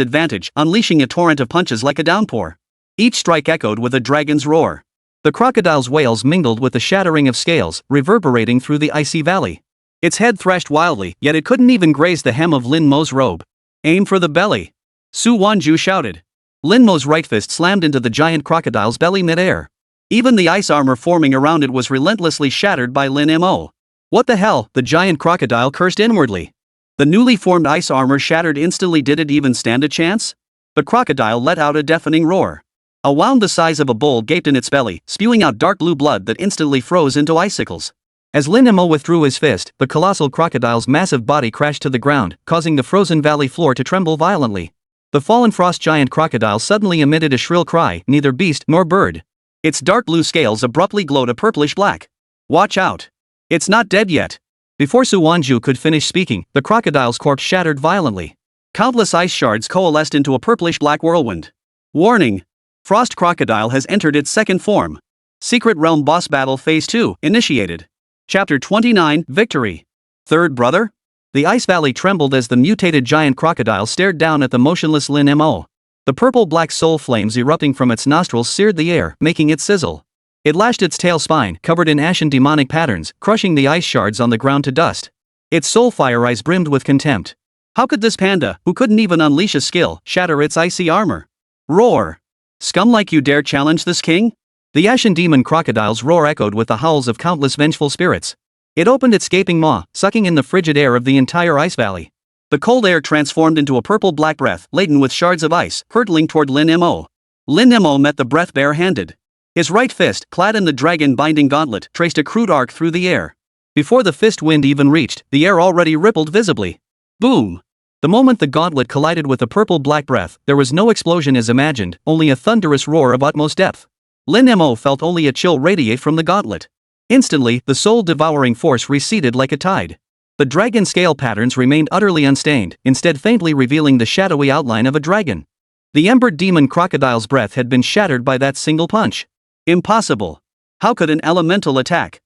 advantage, unleashing a torrent of punches like a downpour. Each strike echoed with a dragon's roar. The crocodile's wails mingled with the shattering of scales, reverberating through the icy valley. Its head thrashed wildly, yet it couldn't even graze the hem of Lin Mo's robe. Aim for the belly. Su Wanzhu shouted. Lin Mo's right fist slammed into the giant crocodile's belly mid-air. Even the ice armor forming around it was relentlessly shattered by Lin Mo. What the hell, the giant crocodile cursed inwardly. The newly formed ice armor shattered instantly. Did it even stand a chance? The crocodile let out a deafening roar. A wound the size of a bull gaped in its belly, spewing out dark blue blood that instantly froze into icicles. As Lin Mo withdrew his fist, the colossal crocodile's massive body crashed to the ground, causing the frozen valley floor to tremble violently. The fallen frost giant crocodile suddenly emitted a shrill cry, neither beast nor bird. Its dark blue scales abruptly glowed a purplish black. Watch out! It's not dead yet. Before Su Wanzhu could finish speaking, the crocodile's corpse shattered violently. Countless ice shards coalesced into a purplish-black whirlwind. Warning! Frost Crocodile has entered its second form. Secret Realm Boss Battle Phase 2 initiated. Chapter 29 Victory. Third brother? The ice valley trembled as the mutated giant crocodile stared down at the motionless Lin Mo. The purple-black soul flames erupting from its nostrils seared the air, making it sizzle. It lashed its tail spine, covered in ashen demonic patterns, crushing the ice shards on the ground to dust. Its soul fire eyes brimmed with contempt. How could this panda, who couldn't even unleash a skill, shatter its icy armor? Roar! Scum like you dare challenge this king? The ashen demon crocodile's roar echoed with the howls of countless vengeful spirits. It opened its gaping maw, sucking in the frigid air of the entire ice valley. The cold air transformed into a purple-black breath, laden with shards of ice, hurtling toward Lin Mo. Lin Mo met the breath bare-handed. His right fist, clad in the dragon-binding gauntlet, traced a crude arc through the air. Before the fist wind even reached, the air already rippled visibly. Boom! The moment the gauntlet collided with the purple-black breath, there was no explosion as imagined, only a thunderous roar of utmost depth. Lin Mo felt only a chill radiate from the gauntlet. Instantly, the soul-devouring force receded like a tide. The dragon scale patterns remained utterly unstained, instead faintly revealing the shadowy outline of a dragon. The embered demon crocodile's breath had been shattered by that single punch. Impossible. How could an elemental attack?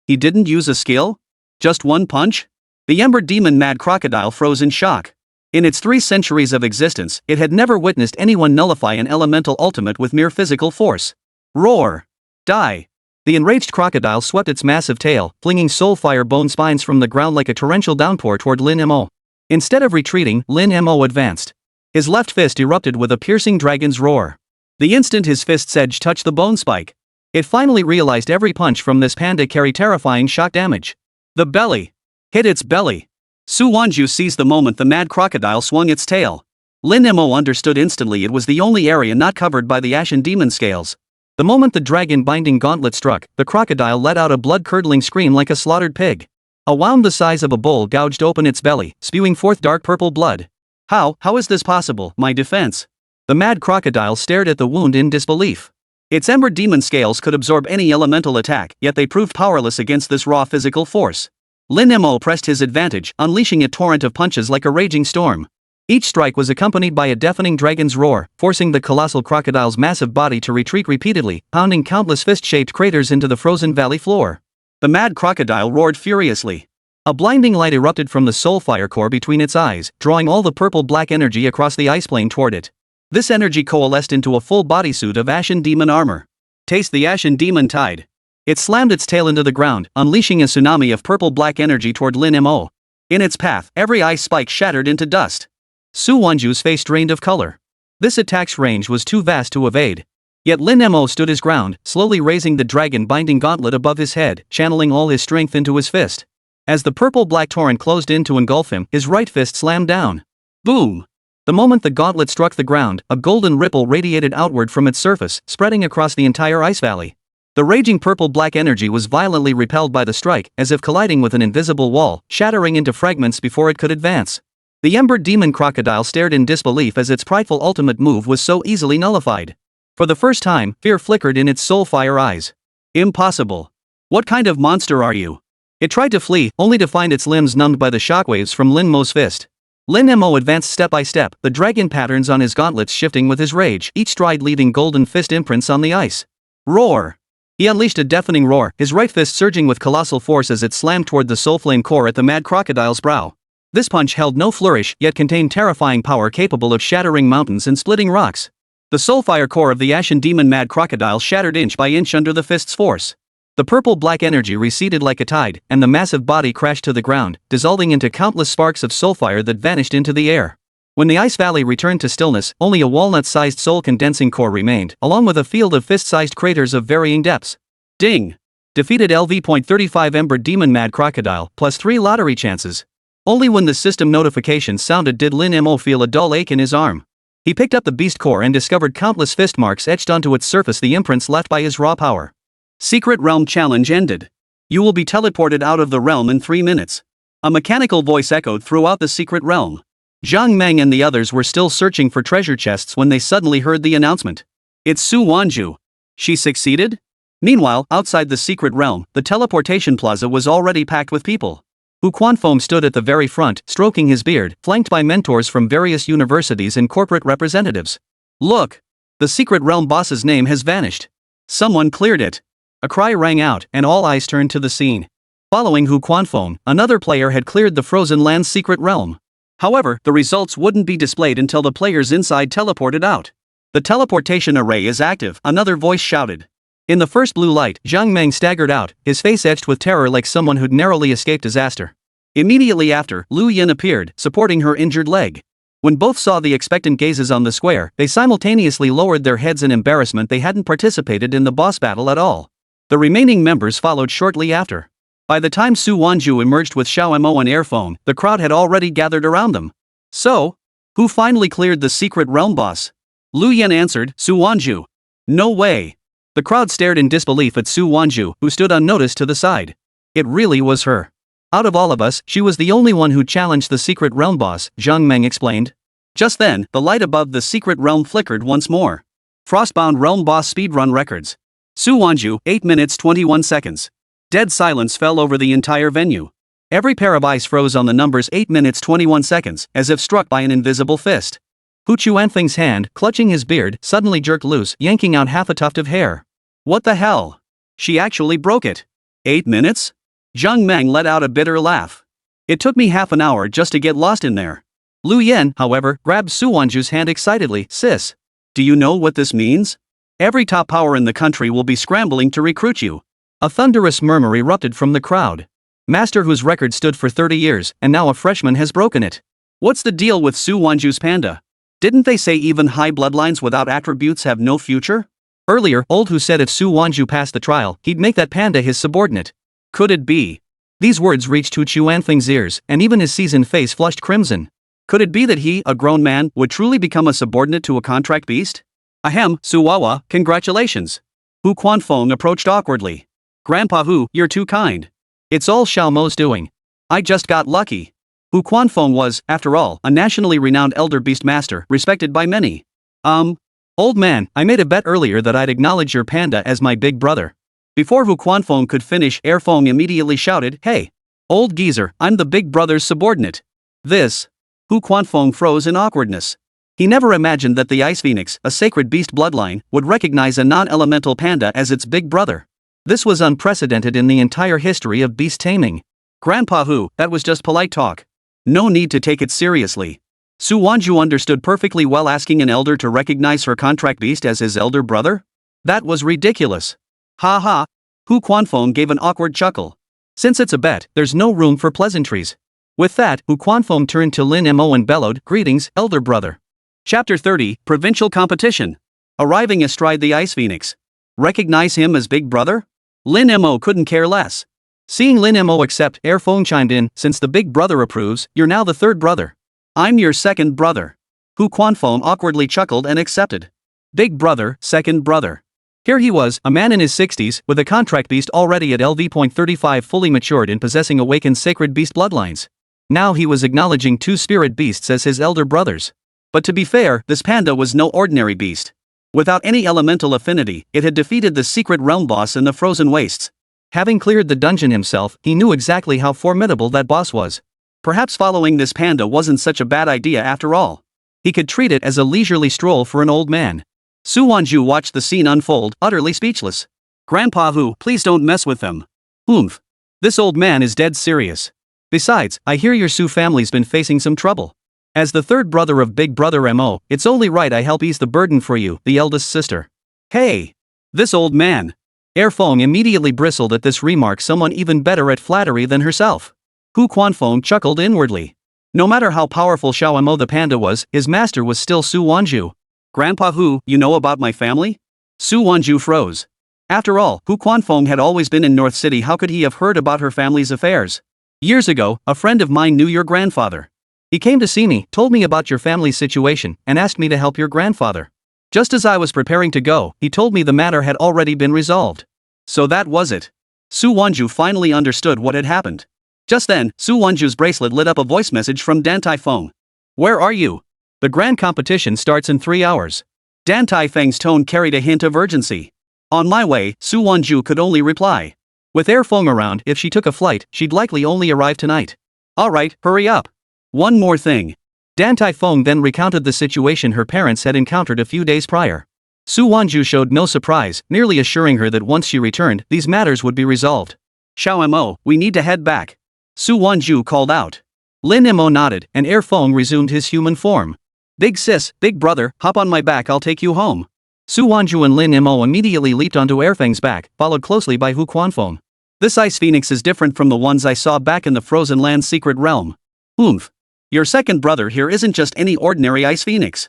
He didn't use a skill? Just one punch? The embered demon mad crocodile froze in shock. In its 3 centuries of existence, it had never witnessed anyone nullify an elemental ultimate with mere physical force. Roar! Die! The enraged crocodile swept its massive tail, flinging soulfire bone spines from the ground like a torrential downpour toward Lin Mo. Instead of retreating, Lin Mo advanced. His left fist erupted with a piercing dragon's roar. The instant his fist's edge touched the bone spike, it finally realized every punch from this panda carried terrifying shock damage. The belly! Hit its belly! Su Wanzhu seized the moment the mad crocodile swung its tail. Lin Mo understood instantly it was the only area not covered by the ashen demon scales. The moment the dragon-binding gauntlet struck, the crocodile let out a blood-curdling scream like a slaughtered pig. A wound the size of a bull gouged open its belly, spewing forth dark purple blood. How is this possible, my defense? The mad crocodile stared at the wound in disbelief. Its embered demon scales could absorb any elemental attack, yet they proved powerless against this raw physical force. Lin Mo pressed his advantage, unleashing a torrent of punches like a raging storm. Each strike was accompanied by a deafening dragon's roar, forcing the colossal crocodile's massive body to retreat repeatedly, pounding countless fist-shaped craters into the frozen valley floor. The mad crocodile roared furiously. A blinding light erupted from the soulfire core between its eyes, drawing all the purple-black energy across the ice plane toward it. This energy coalesced into a full bodysuit of ashen demon armor. Taste the ashen demon tide. It slammed its tail into the ground, unleashing a tsunami of purple-black energy toward Lin Mo. In its path, every ice spike shattered into dust. Su Wanzhu's face drained of color. This attack's range was too vast to evade. Yet Lin Mo stood his ground, slowly raising the dragon-binding gauntlet above his head, channeling all his strength into his fist. As the purple-black torrent closed in to engulf him, his right fist slammed down. Boom! The moment the gauntlet struck the ground, a golden ripple radiated outward from its surface, spreading across the entire ice valley. The raging purple-black energy was violently repelled by the strike, as if colliding with an invisible wall, shattering into fragments before it could advance. The embered demon crocodile stared in disbelief as its prideful ultimate move was so easily nullified. For the first time, fear flickered in its soulfire eyes. Impossible. What kind of monster are you? It tried to flee, only to find its limbs numbed by the shockwaves from Lin Mo's fist. Lin Mo advanced step by step, the dragon patterns on his gauntlets shifting with his rage, each stride leaving golden fist imprints on the ice. Roar! He unleashed a deafening roar, his right fist surging with colossal force as it slammed toward the soulflame core at the mad crocodile's brow. This punch held no flourish, yet contained terrifying power capable of shattering mountains and splitting rocks. The soulfire core of the ashen demon mad crocodile shattered inch by inch under the fist's force. The purple-black energy receded like a tide, and the massive body crashed to the ground, dissolving into countless sparks of soulfire that vanished into the air. When the ice valley returned to stillness, only a walnut-sized soul-condensing core remained, along with a field of fist-sized craters of varying depths. Ding! Defeated LV.35 Ember Demon Mad Crocodile, plus 3 lottery chances. Only when the system notification sounded did Lin Mo feel a dull ache in his arm. He picked up the beast core and discovered countless fist marks etched onto its surface, the imprints left by his raw power. Secret Realm Challenge ended. You will be teleported out of the realm in 3 minutes. A mechanical voice echoed throughout the secret realm. Zhang Meng and the others were still searching for treasure chests when they suddenly heard the announcement. It's Su Wanzhu. She succeeded? Meanwhile, outside the secret realm, the teleportation plaza was already packed with people. Hu Quanfeng stood at the very front, stroking his beard, flanked by mentors from various universities and corporate representatives. Look! The secret realm boss's name has vanished. Someone cleared it. A cry rang out, and all eyes turned to the scene. Following Hu Quanfeng, another player had cleared the frozen land's secret realm. However, the results wouldn't be displayed until the players inside teleported out. The teleportation array is active, another voice shouted. In the first blue light, Zhang Meng staggered out, his face etched with terror like someone who'd narrowly escaped disaster. Immediately after, Lu Yin appeared, supporting her injured leg. When both saw the expectant gazes on the square, they simultaneously lowered their heads in embarrassment. They hadn't participated in the boss battle at all. The remaining members followed shortly after. By the time Su Wanzhu emerged with Xiao Mo and Earphone, the crowd had already gathered around them. So, who finally cleared the secret realm boss? Lu Yin answered, Su Wanzhu. No way. The crowd stared in disbelief at Su Wanzhu, who stood unnoticed to the side. It really was her. Out of all of us, she was the only one who challenged the secret realm boss, Zhang Meng explained. Just then, the light above the secret realm flickered once more. Frostbound realm boss speedrun records. Su Wanzhu, 8 minutes 21 seconds. Dead silence fell over the entire venue. Every pair of eyes froze on the numbers 8 minutes 21 seconds, as if struck by an invisible fist. Hu Chuanfeng's hand, clutching his beard, suddenly jerked loose, yanking out half a tuft of hair. What the hell? She actually broke it. 8 minutes? Zhang Meng let out a bitter laugh. It took me half an hour just to get lost in there. Lu Yan, however, grabbed Su Wanzhu's hand excitedly. Sis, do you know what this means? Every top power in the country will be scrambling to recruit you. A thunderous murmur erupted from the crowd. Master whose record stood for 30 years, and now a freshman has broken it. What's the deal with Su Wanzhu's panda? Didn't they say even high bloodlines without attributes have no future? Earlier, Old Hu said if Su Wanzhu passed the trial, he'd make that panda his subordinate. Could it be? These words reached Hu Chuanfeng's ears, and even his seasoned face flushed crimson. Could it be that he, a grown man, would truly become a subordinate to a contract beast? Ahem, Su Wawa, congratulations. Hu Quanfeng approached awkwardly. Grandpa Hu, you're too kind. It's all Xiao Mo's doing. I just got lucky. Hu Quanfeng was, after all, a nationally renowned elder beast master, respected by many. Old man, I made a bet earlier that I'd acknowledge your panda as my big brother. Before Hu Quanfeng could finish, Feng immediately shouted, Hey! Old geezer, I'm the big brother's subordinate. This. Hu Quanfeng froze in awkwardness. He never imagined that the Ice Phoenix, a sacred beast bloodline, would recognize a non-elemental panda as its big brother. This was unprecedented in the entire history of beast taming. Grandpa Hu, that was just polite talk. No need to take it seriously. Su Wanzhu understood perfectly well asking an elder to recognize her contract beast as his elder brother? That was ridiculous. Ha ha. Hu Quanfeng gave an awkward chuckle. Since it's a bet, there's no room for pleasantries. With that, Hu Quanfeng turned to Lin Mo and bellowed, Greetings, elder brother. Chapter 30, Provincial Competition. Arriving astride the Ice Phoenix. Recognize him as big brother? Lin Mo couldn't care less. Seeing Lin Mo accept, Feng chimed in, since the big brother approves, you're now the third brother. I'm your second brother. Hu Quanfeng awkwardly chuckled and accepted. Big brother, second brother. Here he was, a man in his 60s, with a contract beast already at LV.35 fully matured and possessing awakened sacred beast bloodlines. Now he was acknowledging two spirit beasts as his elder brothers. But to be fair, this panda was no ordinary beast. Without any elemental affinity, it had defeated the secret realm boss in the frozen wastes. Having cleared the dungeon himself, he knew exactly how formidable that boss was. Perhaps following this panda wasn't such a bad idea after all. He could treat it as a leisurely stroll for an old man. Su Wanzhu watched the scene unfold, utterly speechless. Grandpa Hu, please don't mess with them. Oomph. This old man is dead serious. Besides, I hear your Su family's been facing some trouble. As the third brother of Big Brother Mo, it's only right I help ease the burden for you, the eldest sister. Hey! This old man. Feng immediately bristled at this remark, someone even better at flattery than herself. Hu Quanfeng chuckled inwardly. No matter how powerful Xiao Mo the panda was, his master was still Su Wanzhu. Grandpa Hu, you know about my family? Su Wanzhu froze. After all, Hu Quanfeng had always been in North City, how could he have heard about her family's affairs? Years ago, a friend of mine knew your grandfather. He came to see me, told me about your family's situation, and asked me to help your grandfather. Just as I was preparing to go, he told me the matter had already been resolved. So that was it. Su Wanzhu finally understood what had happened. Just then, Su Wanzhu's bracelet lit up a voice message from Dan Taifeng. Where are you? The grand competition starts in 3 hours. Dan Taifeng's tone carried a hint of urgency. On my way, Su Wanzhu could only reply. With Feng around, if she took a flight, she'd likely only arrive tonight. Alright, hurry up. One more thing. Dan Taifeng then recounted the situation her parents had encountered a few days prior. Su Wanzhu showed no surprise, merely assuring her that once she returned, these matters would be resolved. Xiao Mo, we need to head back. Su Wanzhu called out. Lin Mo nodded, and Feng resumed his human form. Big sis, big brother, hop on my back, I'll take you home. Su Wanzhu and Lin Mo immediately leaped onto Feng's back, followed closely by Hu Quanfeng. This Ice Phoenix is different from the ones I saw back in the Frozen Land secret realm. Oomph. Your second brother here isn't just any ordinary Ice Phoenix.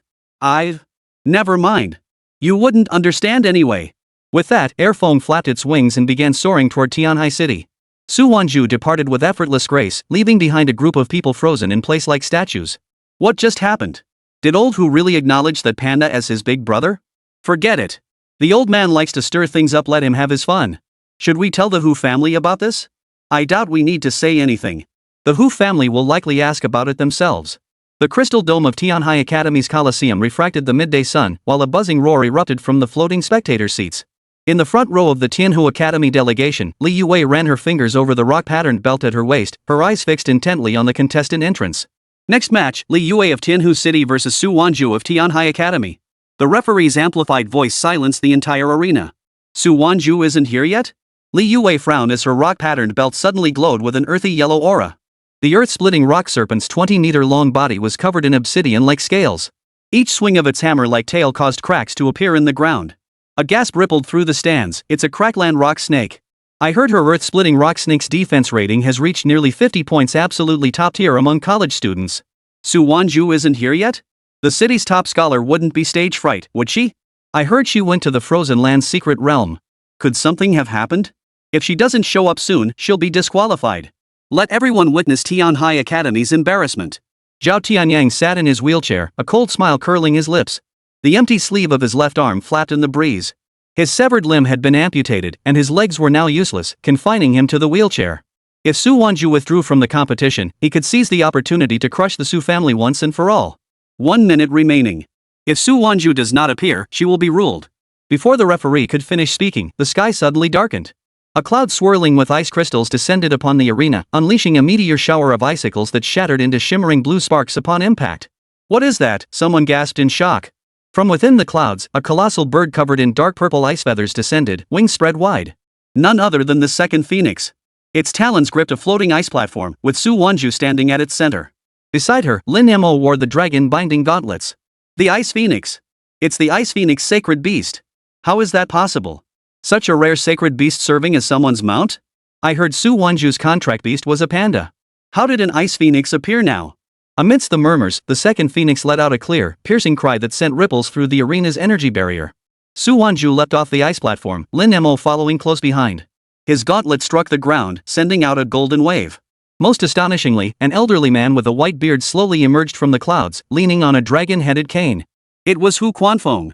Never mind. You wouldn't understand anyway. With that, Feng flapped its wings and began soaring toward Tianhai City. Su Wanzhu departed with effortless grace, leaving behind a group of people frozen in place like statues. What just happened? Did Old Hu really acknowledge that panda as his big brother? Forget it. The old man likes to stir things up, let him have his fun. Should we tell the Hu family about this? I doubt we need to say anything. The Hu family will likely ask about it themselves. The crystal dome of Tianhai Academy's Coliseum refracted the midday sun, while a buzzing roar erupted from the floating spectator seats. In the front row of the Tianhu Academy delegation, Li Youwei ran her fingers over the rock-patterned belt at her waist, her eyes fixed intently on the contestant entrance. Next match, Li Youwei of Tianhu City vs Su Wanzhu of Tianhai Academy. The referee's amplified voice silenced the entire arena. Su Wanzhu isn't here yet? Li Youwei frowned as her rock-patterned belt suddenly glowed with an earthy yellow aura. The earth-splitting rock serpent's 20-meter-long body was covered in obsidian-like scales. Each swing of its hammer-like tail caused cracks to appear in the ground. A gasp rippled through the stands. It's a crackland rock snake. I heard her earth-splitting rock snake's defense rating has reached nearly 50 points, absolutely top tier among college students. Su Wanzhu isn't here yet? The city's top scholar wouldn't be stage fright, would she? I heard she went to the Frozen Land's secret realm. Could something have happened? If she doesn't show up soon, she'll be disqualified. Let everyone witness Tianhai Academy's embarrassment. Zhao Tianyang sat in his wheelchair, a cold smile curling his lips. The empty sleeve of his left arm flapped in the breeze. His severed limb had been amputated, and his legs were now useless, confining him to the wheelchair. If Su Wanzhu withdrew from the competition, he could seize the opportunity to crush the Su family once and for all. 1 minute remaining. If Su Wanzhu does not appear, she will be ruled. Before the referee could finish speaking, the sky suddenly darkened. A cloud swirling with ice crystals descended upon the arena, unleashing a meteor shower of icicles that shattered into shimmering blue sparks upon impact. What is that? Someone gasped in shock. From within the clouds, a colossal bird covered in dark purple ice feathers descended, wings spread wide. None other than the second phoenix. Its talons gripped a floating ice platform, with Su Wanzhu standing at its center. Beside her, Lin Mo wore the dragon-binding gauntlets. The Ice Phoenix. It's the Ice Phoenix sacred beast. How is that possible? Such a rare sacred beast serving as someone's mount? I heard Su Wanzhu's contract beast was a panda. How did an Ice Phoenix appear now? Amidst the murmurs, the second phoenix let out a clear, piercing cry that sent ripples through the arena's energy barrier. Su Wanzhu leapt off the ice platform, Lin Mo following close behind. His gauntlet struck the ground, sending out a golden wave. Most astonishingly, an elderly man with a white beard slowly emerged from the clouds, leaning on a dragon-headed cane. It was Hu Quanfeng.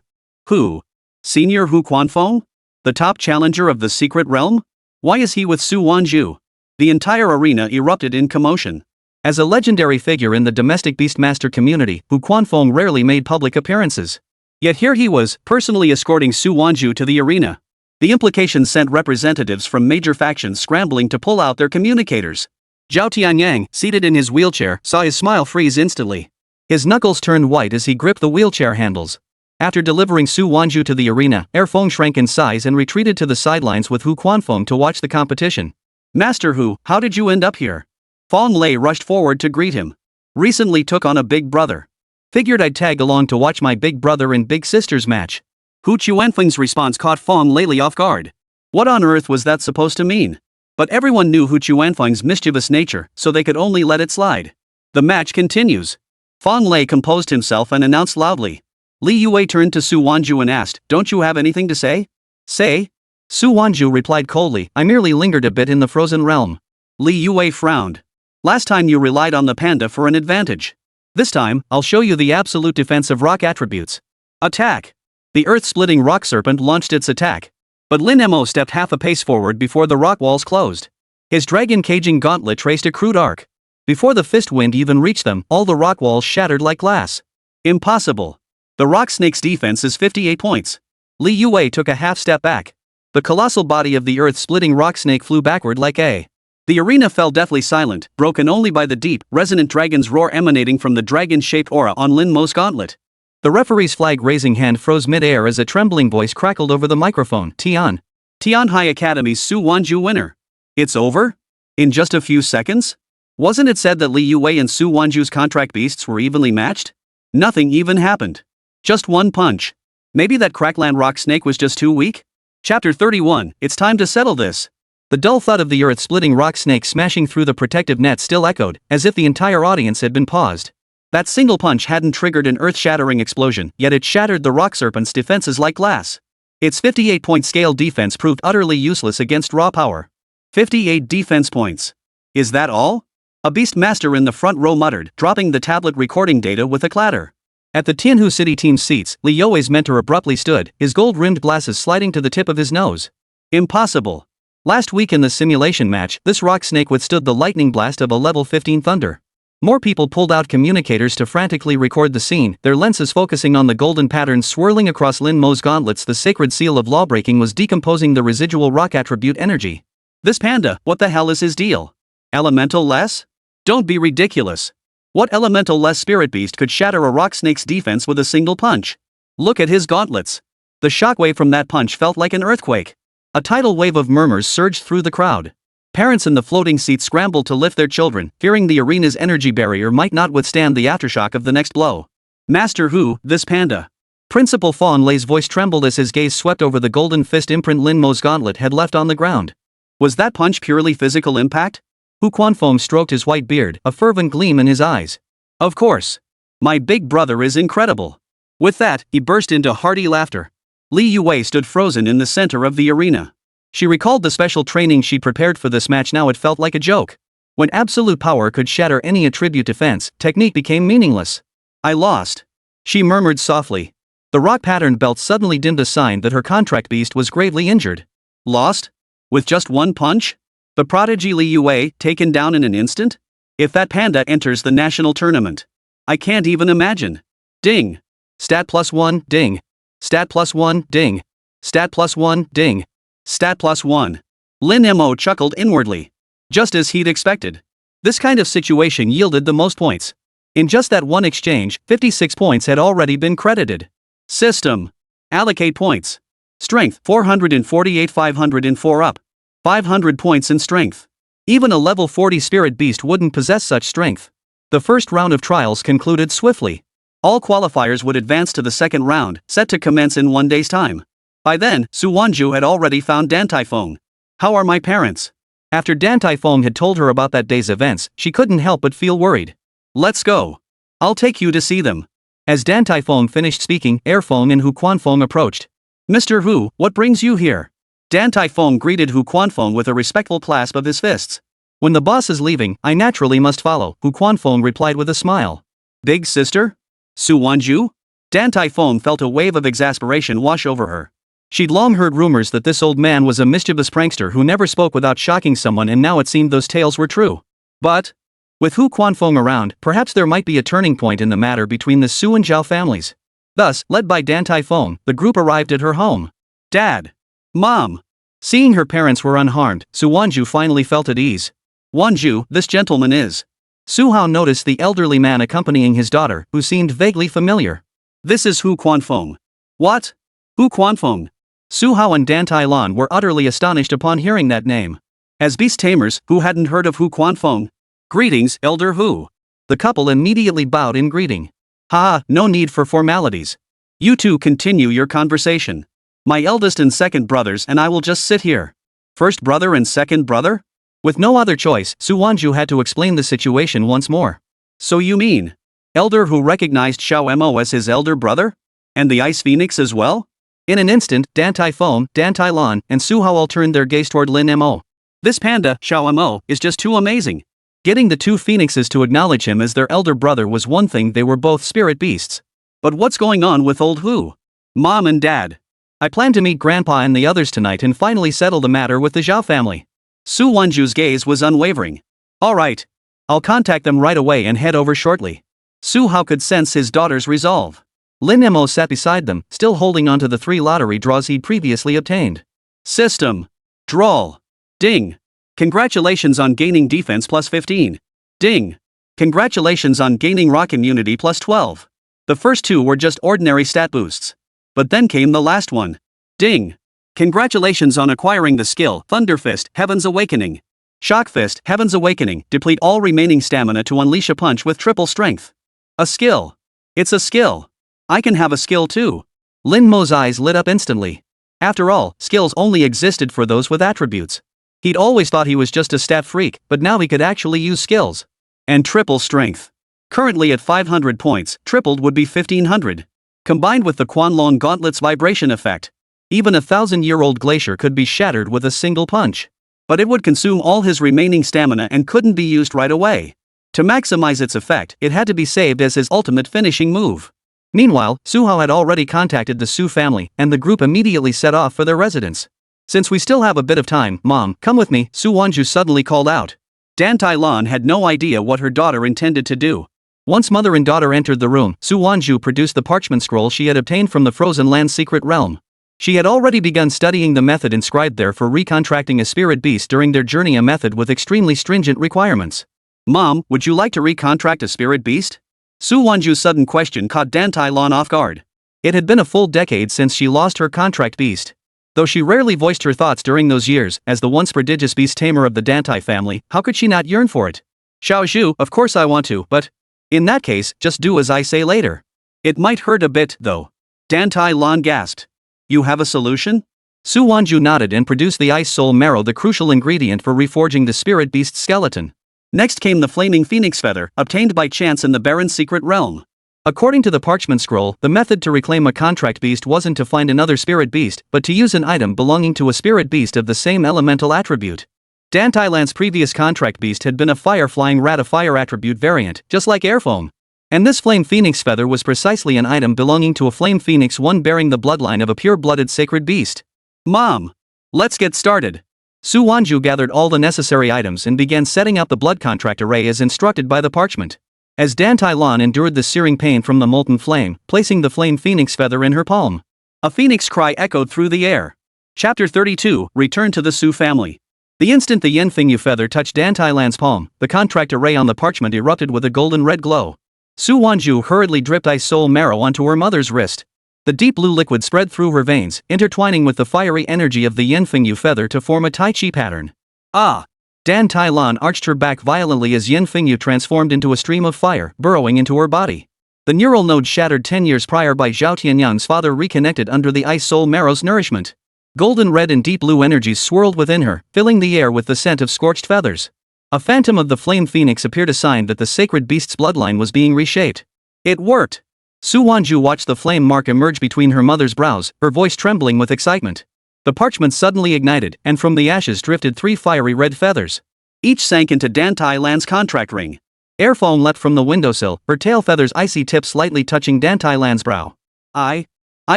Who? Senior Hu Quanfeng? The top challenger of the secret realm? Why is he with Su Wanzhu? The entire arena erupted in commotion. As a legendary figure in the domestic beastmaster community, Hu Quanfeng rarely made public appearances. Yet here he was, personally escorting Su Wanzhu to the arena. The implications sent representatives from major factions scrambling to pull out their communicators. Zhao Tianyang, seated in his wheelchair, saw his smile freeze instantly. His knuckles turned white as he gripped the wheelchair handles. After delivering Su Wanzhu to the arena, Feng shrank in size and retreated to the sidelines with Hu Quanfeng to watch the competition. Master Hu, how did you end up here? Fawn Lei rushed forward to greet him. Recently took on a big brother. Figured I'd tag along to watch my big brother and big sister's match. Hu Chuanfeng's response caught Fawn Lei off guard. What on earth was that supposed to mean? But everyone knew Hu Chuanfeng's mischievous nature, so they could only let it slide. The match continues. Fawn Lei composed himself and announced loudly. Li Youwei turned to Su Wanzhu and asked, "Don't you have anything to say?" "Say?" Su Wanzhu replied coldly, "I merely lingered a bit in the frozen realm." Li Youwei frowned. "Last time you relied on the panda for an advantage. This time, I'll show you the absolute defense of rock attributes. Attack!" The earth-splitting rock serpent launched its attack. But Lin Mo stepped half a pace forward before the rock walls closed. His dragon-caging gauntlet traced a crude arc. Before the fist wind even reached them, all the rock walls shattered like glass. Impossible. The rock snake's defense is 58 points. Li Youwei took a half step back. The colossal body of the earth-splitting rock snake flew backward like a. The arena fell deathly silent, broken only by the deep, resonant dragon's roar emanating from the dragon-shaped aura on Lin Mo's gauntlet. The referee's flag-raising hand froze mid-air as a trembling voice crackled over the microphone. Tianhai Academy's Su Wanzhu winner. It's over? In just a few seconds? Wasn't it said that Li Youwei and Su Wanzhu's contract beasts were evenly matched? Nothing even happened. Just one punch. Maybe that crackland rock snake was just too weak? Chapter 31, it's time to settle this. The dull thud of the earth-splitting rock snake smashing through the protective net still echoed, as if the entire audience had been paused. That single punch hadn't triggered an earth-shattering explosion, yet it shattered the rock serpent's defenses like glass. Its 58-point scale defense proved utterly useless against raw power. 58 defense points. Is that all? A beast master in the front row muttered, dropping the tablet recording data with a clatter. At the Tianhu City team's seats, Li Youwei's mentor abruptly stood, his gold-rimmed glasses sliding to the tip of his nose. Impossible. Last week in the simulation match, this rock snake withstood the lightning blast of a level 15 thunder. More people pulled out communicators to frantically record the scene, their lenses focusing on the golden patterns swirling across Lin Mo's gauntlets. The sacred seal of lawbreaking was decomposing the residual rock attribute energy. This panda, what the hell is his deal? Elemental-less? Don't be ridiculous. What elemental-less spirit beast could shatter a rock snake's defense with a single punch? Look at his gauntlets. The shockwave from that punch felt like an earthquake. A tidal wave of murmurs surged through the crowd. Parents in the floating seats scrambled to lift their children, fearing the arena's energy barrier might not withstand the aftershock of the next blow. Master Hu, this panda. Principal Fawn Lei's voice trembled as his gaze swept over the golden fist imprint Lin Mo's gauntlet had left on the ground. Was that punch purely physical impact? Hu Quanfeng stroked his white beard, a fervent gleam in his eyes. Of course. My big brother is incredible. With that, he burst into hearty laughter. Li Youwei stood frozen in the center of the arena. She recalled the special training she'd prepared for this match. Now it felt like a joke. When absolute power could shatter any attribute defense, technique became meaningless. I lost. She murmured softly. The rock-patterned belt suddenly dimmed, a sign that her contract beast was gravely injured. Lost? With just one punch? The prodigy Li Youwei taken down in an instant? If that panda enters the national tournament. I can't even imagine. Ding. Stat +1, ding. Stat +1, ding. Stat +1, ding. Stat +1. Lin Mo chuckled inwardly. Just as he'd expected. This kind of situation yielded the most points. In just that one exchange, 56 points had already been credited. System. Allocate points. Strength 448, 504 up. 500 points in strength. Even a level 40 spirit beast wouldn't possess such strength. The first round of trials concluded swiftly. All qualifiers would advance to the second round, set to commence in 1 day's time. By then, Su Wanzhu had already found Dan Taifeng. How are my parents? After Dan Taifeng had told her about that day's events, she couldn't help but feel worried. Let's go. I'll take you to see them. As Dan Taifeng finished speaking, Erfeng and Hu Quanfeng approached. Mr. Hu, what brings you here? Dan Taifeng greeted Hu Quanfeng with a respectful clasp of his fists. When the boss is leaving, I naturally must follow, Hu Quanfeng replied with a smile. Big sister? Su Wanzhu? Dan Taifeng felt a wave of exasperation wash over her. She'd long heard rumors that this old man was a mischievous prankster who never spoke without shocking someone, and now it seemed those tales were true. But, with Hu Quanfeng around, perhaps there might be a turning point in the matter between the Su and Zhao families. Thus, led by Dan Taifeng, the group arrived at her home. Dad. Mom. Seeing her parents were unharmed, Su Wanzhu finally felt at ease. Wanzhu, this gentleman is. Su Hao noticed the elderly man accompanying his daughter, who seemed vaguely familiar. This is Hu Quanfeng. What? Hu Quanfeng. Su Hao and Dan Tailan were utterly astonished upon hearing that name. As beast tamers, who hadn't heard of Hu Quanfeng? Greetings, Elder Hu. The couple immediately bowed in greeting. No need for formalities. You two continue your conversation. My eldest and second brothers and I will just sit here. First brother and second brother? With no other choice, Su Wanzhu had to explain the situation once more. So you mean? Elder Hu recognized Xiao Mo as his elder brother? And the Ice Phoenix as well? In an instant, Dan Taifeng, Dan Tailan, and Su Hao all turned their gaze toward Lin Mo. This panda, Xiao Mo, is just too amazing. Getting the two phoenixes to acknowledge him as their elder brother was one thing, they were both spirit beasts. But what's going on with old Hu? Mom and Dad. I plan to meet Grandpa and the others tonight and finally settle the matter with the Zhao family. Su Wanzhu's gaze was unwavering. Alright. I'll contact them right away and head over shortly. Su Hao could sense his daughter's resolve. Lin Mo sat beside them, still holding onto the 3 lottery draws he'd previously obtained. System. Drawl. Ding. Congratulations on gaining defense +15. Ding. Congratulations on gaining rock immunity +12. The first 2 were just ordinary stat boosts. But then came the last one. Ding. Congratulations on acquiring the skill Thunder Fist, Heaven's Awakening. Shock Fist, Heaven's Awakening, deplete all remaining stamina to unleash a punch with triple strength. A skill. It's a skill. I can have a skill too. Lin Mo's eyes lit up instantly. After all, skills only existed for those with attributes. He'd always thought he was just a stat freak, but now he could actually use skills. And triple strength. Currently at 500 points, tripled would be 1500. Combined with the Quanlong Gauntlet's vibration effect. Even a 1,000-year-old glacier could be shattered with a single punch. But it would consume all his remaining stamina and couldn't be used right away. To maximize its effect, it had to be saved as his ultimate finishing move. Meanwhile, Su Hao had already contacted the Su family, and the group immediately set off for their residence. Since we still have a bit of time, Mom, come with me, Su Wanzhu suddenly called out. Dan Tai-lan had no idea what her daughter intended to do. Once mother and daughter entered the room, Su Wanzhu produced the parchment scroll she had obtained from the Frozen Land's secret realm. She had already begun studying the method inscribed there for recontracting a spirit beast during their journey, a method with extremely stringent requirements. Mom, would you like to recontract a spirit beast? Su Wanzhu's sudden question caught Dan Tai-lan off guard. It had been a full decade since she lost her contract beast. Though she rarely voiced her thoughts during those years, as the once prodigious beast tamer of the Dantai family, how could she not yearn for it? Xiaozhu, of course I want to, but in that case, just do as I say later. It might hurt a bit, though. Dan Tai-lan gasped. You have a solution? Su Wanzhu nodded and produced the ice soul marrow, the crucial ingredient for reforging the spirit beast's skeleton. Next came the flaming phoenix feather, obtained by chance in the Baron's secret realm. According to the parchment scroll, the method to reclaim a contract beast wasn't to find another spirit beast, but to use an item belonging to a spirit beast of the same elemental attribute. Dan Tai-lan's previous contract beast had been a fire-flying rat, a fire attribute variant, just like air foam. And this flame phoenix feather was precisely an item belonging to a flame phoenix, one bearing the bloodline of a pure-blooded sacred beast. Mom! Let's get started. Su Wanzhu gathered all the necessary items and began setting up the blood contract array as instructed by the parchment. As Dan Tai-lan endured the searing pain from the molten flame, placing the flame phoenix feather in her palm, a phoenix cry echoed through the air. Chapter 32, Return to the Su family. The instant the Yanfengyu feather touched Dan Tai-lan's palm, the contract array on the parchment erupted with a golden red glow. Su Wanzhu hurriedly dripped ice soul marrow onto her mother's wrist. The deep blue liquid spread through her veins, intertwining with the fiery energy of the Yanfengyu feather to form a Tai Chi pattern. Ah! Dan Tai-lan arched her back violently as Yanfengyu transformed into a stream of fire, burrowing into her body. The neural node shattered 10 years prior by Zhao Tianyang's father reconnected under the ice soul marrow's nourishment. Golden red and deep blue energies swirled within her, filling the air with the scent of scorched feathers. A phantom of the flame phoenix appeared, a sign that the sacred beast's bloodline was being reshaped. It worked! Su Wanzhu watched the flame mark emerge between her mother's brows, her voice trembling with excitement. The parchment suddenly ignited, and from the ashes drifted 3 fiery red feathers. Each sank into Dan Tai-lan's contract ring. Air foam leapt from the windowsill, her tail feathers' icy tips slightly touching Dan Tai-lan's brow. I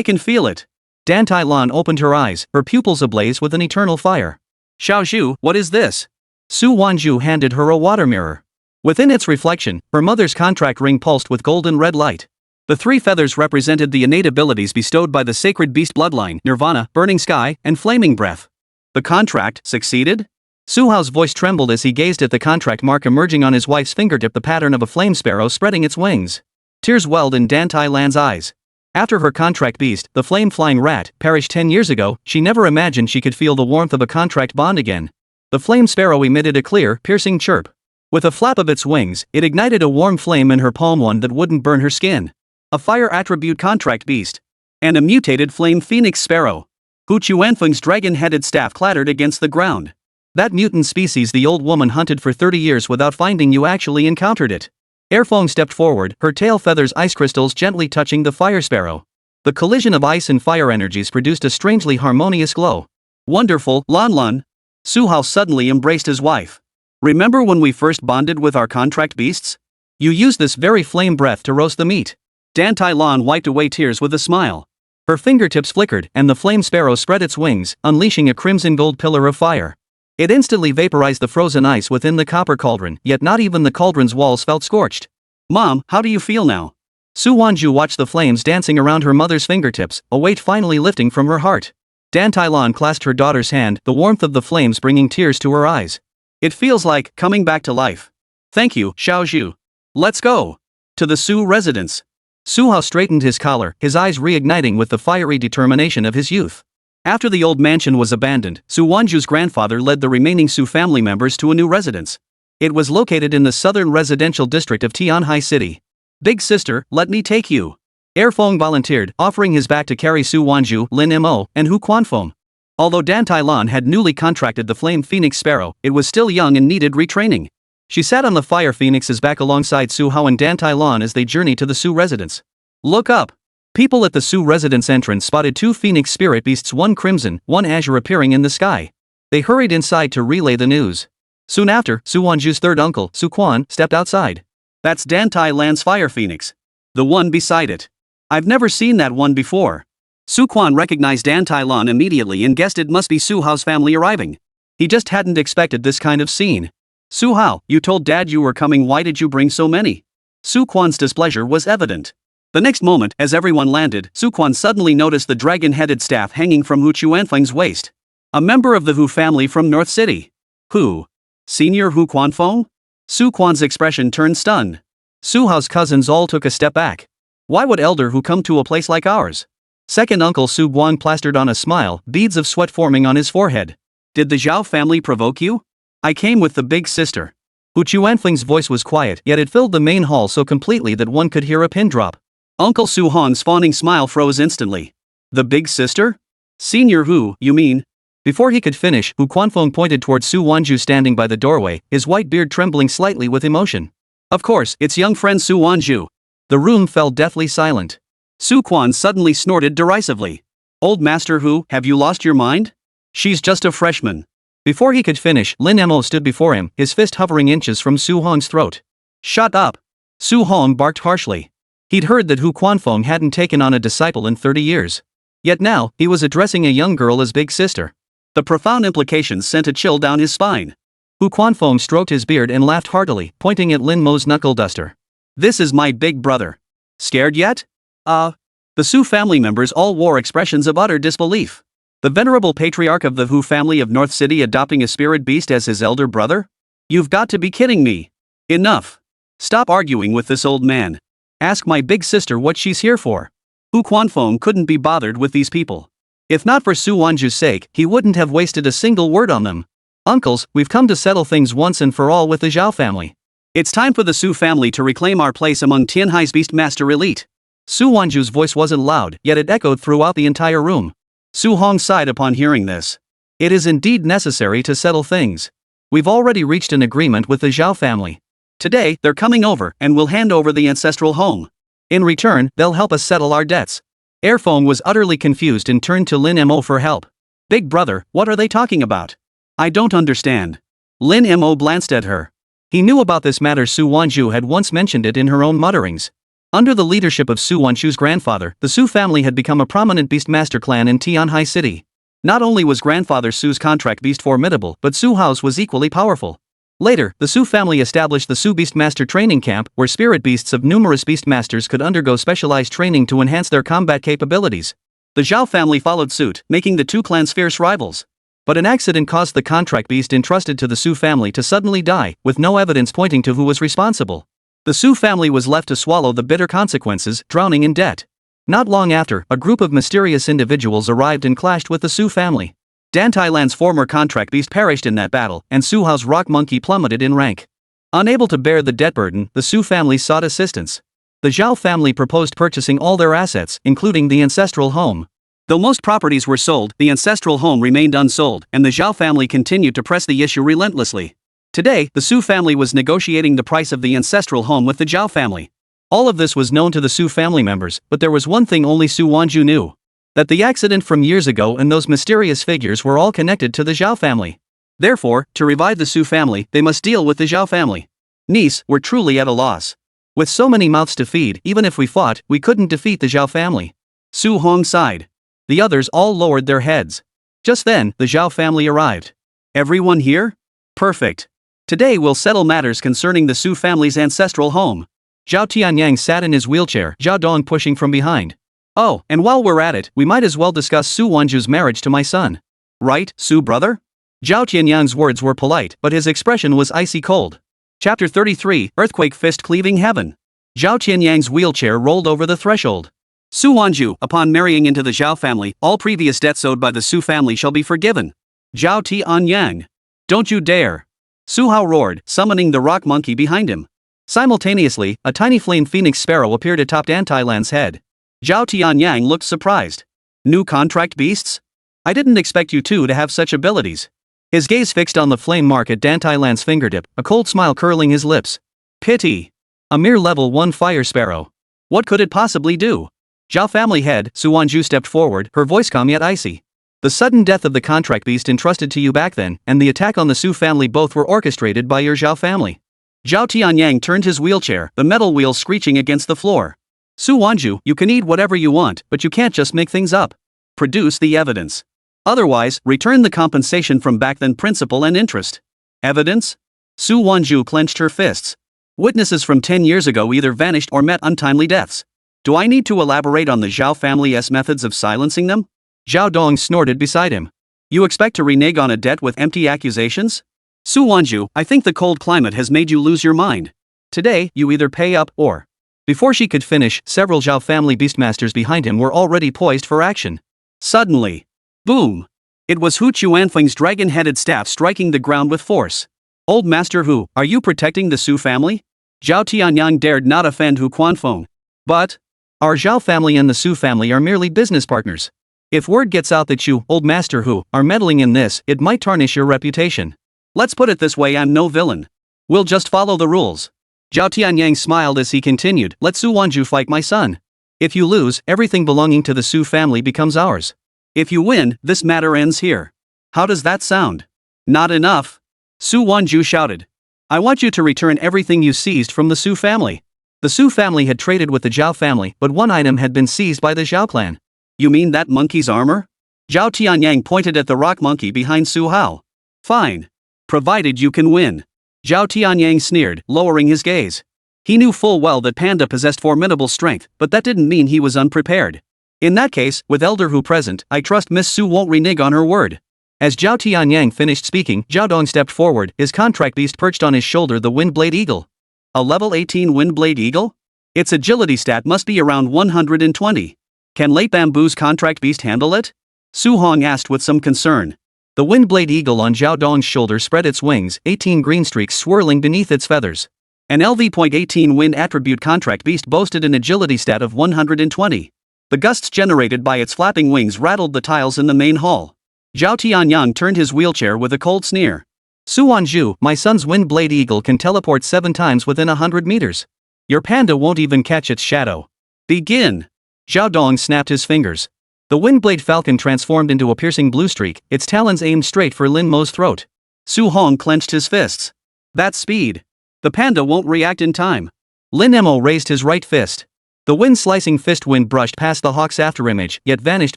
can feel it. Dan Tai-lan opened her eyes, her pupils ablaze with an eternal fire. Xiaozhu, what is this? Su Wanzhu handed her a water mirror. Within its reflection, her mother's contract ring pulsed with golden red light. The 3 feathers represented the innate abilities bestowed by the sacred beast bloodline, Nirvana, Burning Sky, and Flaming Breath. The contract succeeded? Su Hao's voice trembled as he gazed at the contract mark emerging on his wife's fingertip, the pattern of a flame sparrow spreading its wings. Tears welled in Dan Tai-lan's eyes. After her contract beast, the flame-flying rat, perished 10 years ago, she never imagined she could feel the warmth of a contract bond again. The flame sparrow emitted a clear, piercing chirp. With a flap of its wings, it ignited a warm flame in her palm, one that wouldn't burn her skin. A fire attribute contract beast. And a mutated flame phoenix sparrow. Hu Chuanfeng's dragon-headed staff clattered against the ground. That mutant species the old woman hunted for 30 years without finding, you actually encountered it. Airfong stepped forward, her tail feathers ice crystals gently touching the fire sparrow. The collision of ice and fire energies produced a strangely harmonious glow. Wonderful, Lan Lan. Su Hao suddenly embraced his wife. Remember when we first bonded with our contract beasts? You used this very flame breath to roast the meat. Dan Tai-lan wiped away tears with a smile. Her fingertips flickered, and the flame sparrow spread its wings, unleashing a crimson gold pillar of fire. It instantly vaporized the frozen ice within the copper cauldron, yet not even the cauldron's walls felt scorched. Mom, how do you feel now? Su Wanzhu watched the flames dancing around her mother's fingertips, a weight finally lifting from her heart. Dan Tai-lan clasped her daughter's hand, the warmth of the flames bringing tears to her eyes. It feels like coming back to life. Thank you, Xiaozhu. Let's go. To the Su residence. Su Hao straightened his collar, his eyes reigniting with the fiery determination of his youth. After the old mansion was abandoned, Su Wanzhu's grandfather led the remaining Su family members to a new residence. It was located in the southern residential district of Tianhai City. Big sister, let me take you. Airfong volunteered, offering his back to carry Su Wanzhu, Lin Mo, and Hu Quanfeng. Although Dan Tai-lan had newly contracted the flame phoenix sparrow, it was still young and needed retraining. She sat on the fire phoenix's back alongside Su Hao and Dan Tai-lan as they journeyed to the Su residence. Look up. People at the Su residence entrance spotted 2 phoenix spirit beasts, one crimson, one azure, appearing in the sky. They hurried inside to relay the news. Soon after, Su Wanzhu's third uncle, Su Quan, stepped outside. That's Dan Tai-lan's fire phoenix. The one beside it. I've never seen that one before. Su Quan recognized Dan Tailan immediately and guessed it must be Su Hao's family arriving. He just hadn't expected this kind of scene. Su Hao, you told Dad you were coming, why did you bring so many? Su Quan's displeasure was evident. The next moment, as everyone landed, Su Quan suddenly noticed the dragon-headed staff hanging from Hu Chuanfeng's waist. A member of the Hu family from North City. Who? Senior Hu Quanfeng? Su Quan's expression turned stunned. Su Hao's cousins all took a step back. Why would Elder Hu come to a place like ours? Second uncle Su Guang plastered on a smile, beads of sweat forming on his forehead. Did the Zhao family provoke you? I came with the big sister. Hu Chuanfeng's voice was quiet, yet it filled the main hall so completely that one could hear a pin drop. Uncle Su Hong's fawning smile froze instantly. The big sister? Senior Hu, you mean? Before he could finish, Hu Quanfeng pointed towards Su Wanzhu standing by the doorway, his white beard trembling slightly with emotion. Of course, it's young friend Su Wanzhu. The room fell deathly silent. Su Quan suddenly snorted derisively. Old Master Hu, have you lost your mind? She's just a freshman. Before he could finish, Lin Mo stood before him, his fist hovering inches from Su Hong's throat. Shut up! Su Hong barked harshly. He'd heard that Hu Quanfeng hadn't taken on a disciple in 30 years. Yet now, he was addressing a young girl as big sister. The profound implications sent a chill down his spine. Hu Quanfeng stroked his beard and laughed heartily, pointing at Lin Mo's knuckle duster. This is my big brother. Scared yet? The Su family members all wore expressions of utter disbelief. The venerable patriarch of the Hu family of North City adopting a spirit beast as his elder brother? You've got to be kidding me. Enough. Stop arguing with this old man. Ask my big sister what she's here for. Hu Quanfeng couldn't be bothered with these people. If not for Su Wanzhu's sake, he wouldn't have wasted a single word on them. Uncles, we've come to settle things once and for all with the Zhao family. It's time for the Su family to reclaim our place among Tianhai's Beastmaster elite. Su Wanzhu's voice wasn't loud, yet it echoed throughout the entire room. Su Hong sighed upon hearing this. It is indeed necessary to settle things. We've already reached an agreement with the Zhao family. Today, they're coming over, and we'll hand over the ancestral home. In return, they'll help us settle our debts. Airphone was utterly confused and turned to Lin Mo for help. Big brother, what are they talking about? I don't understand. Lin Mo glanced at her. He knew about this matter. Su Wanzhu had once mentioned it in her own mutterings. Under the leadership of Su Wanzhu's grandfather, the Su family had become a prominent beastmaster clan in Tianhai City. Not only was grandfather Su's contract beast formidable, but Su Hao's was equally powerful. Later, the Su family established the Su Beastmaster Training Camp, where spirit beasts of numerous beastmasters could undergo specialized training to enhance their combat capabilities. The Zhao family followed suit, making the two clans fierce rivals. But an accident caused the contract beast entrusted to the Su family to suddenly die, with no evidence pointing to who was responsible. The Su family was left to swallow the bitter consequences, drowning in debt. Not long after, a group of mysterious individuals arrived and clashed with the Su family. Dan Tailan's former contract beast perished in that battle, and Su Hao's rock monkey plummeted in rank. Unable to bear the debt burden, the Su family sought assistance. The Zhao family proposed purchasing all their assets, including the ancestral home. Though most properties were sold, the ancestral home remained unsold, and the Zhao family continued to press the issue relentlessly. Today, the Su family was negotiating the price of the ancestral home with the Zhao family. All of this was known to the Su family members, but there was one thing only Su Wanzhu knew. That the accident from years ago and those mysterious figures were all connected to the Zhao family. Therefore, to revive the Su family, they must deal with the Zhao family. Niece, we're truly at a loss. With so many mouths to feed, even if we fought, we couldn't defeat the Zhao family. Su Hong sighed. The others all lowered their heads. Just then, the Zhao family arrived. Everyone here? Perfect. Today we'll settle matters concerning the Su family's ancestral home. Zhao Tianyang sat in his wheelchair, Zhao Dong pushing from behind. Oh, and while we're at it, we might as well discuss Su Wanzhu's marriage to my son. Right, Su brother? Zhao Tianyang's words were polite, but his expression was icy cold. Chapter 33, Earthquake Fist Cleaving Heaven. Zhao Tianyang's wheelchair rolled over the threshold. Su Wanzhu, upon marrying into the Zhao family, all previous debts owed by the Su family shall be forgiven. Zhao Tianyang. Don't you dare. Su Hao roared, summoning the rock monkey behind him. Simultaneously, a tiny flame phoenix sparrow appeared atop Dan Tailan's head. Zhao Tianyang looked surprised. New contract beasts? I didn't expect you two to have such abilities. His gaze fixed on the flame mark at Dan Tailan's fingertip, a cold smile curling his lips. Pity. A mere level 1 fire sparrow. What could it possibly do? Zhao family head, Su Wanzhu stepped forward, her voice calm yet icy. The sudden death of the contract beast entrusted to you back then, and the attack on the Su family both were orchestrated by your Zhao family. Zhao Tianyang turned his wheelchair, the metal wheels screeching against the floor. Su Wanzhu, you can eat whatever you want, but you can't just make things up. Produce the evidence. Otherwise, return the compensation from back then principal and interest. Evidence? Su Wanzhu clenched her fists. Witnesses from 10 years ago either vanished or met untimely deaths. Do I need to elaborate on the Zhao family's methods of silencing them? Zhao Dong snorted beside him. You expect to renege on a debt with empty accusations? Su Wanzhu, I think the cold climate has made you lose your mind. Today, you either pay up or... Before she could finish, several Zhao family beastmasters behind him were already poised for action. Suddenly, boom! It was Hu Chuanfeng's dragon-headed staff striking the ground with force. Old Master Hu, are you protecting the Su family? Zhao Tianyang dared not offend Hu Quanfeng. But, our Zhao family and the Su family are merely business partners. If word gets out that you, Old Master Hu, are meddling in this, it might tarnish your reputation. Let's put it this way, I'm no villain. We'll just follow the rules. Zhao Tianyang smiled as he continued, let Su Wanzhu fight my son. If you lose, everything belonging to the Su family becomes ours. If you win, this matter ends here. How does that sound? Not enough. Su Wanzhu shouted. I want you to return everything you seized from the Su family. The Su family had traded with the Zhao family, but one item had been seized by the Zhao clan. You mean that monkey's armor? Zhao Tianyang pointed at the rock monkey behind Su Hao. Fine. Provided you can win. Zhao Tianyang sneered, lowering his gaze. He knew full well that Panda possessed formidable strength, but that didn't mean he was unprepared. In that case, with Elder Hu present, I trust Miss Su won't renege on her word. As Zhao Tianyang finished speaking, Zhao Dong stepped forward, his contract beast perched on his shoulder, the Windblade Eagle. A level 18 Windblade Eagle? Its agility stat must be around 120. Can Late Bamboo's contract beast handle it? Su Hong asked with some concern. The Windblade Eagle on Zhao Dong's shoulder spread its wings, 18 green streaks swirling beneath its feathers. An LV.18 wind attribute contract beast boasted an agility stat of 120. The gusts generated by its flapping wings rattled the tiles in the main hall. Zhao Tianyang turned his wheelchair with a cold sneer. Su Wanzhu, my son's Windblade Eagle can teleport 7 times within 100 meters. Your panda won't even catch its shadow. Begin! Zhao Dong snapped his fingers. The Windblade Falcon transformed into a piercing blue streak, its talons aimed straight for Lin Mo's throat. Su Hong clenched his fists. That's speed. The panda won't react in time. Lin Mo raised his right fist. The wind-slicing fist wind brushed past the hawk's afterimage, yet vanished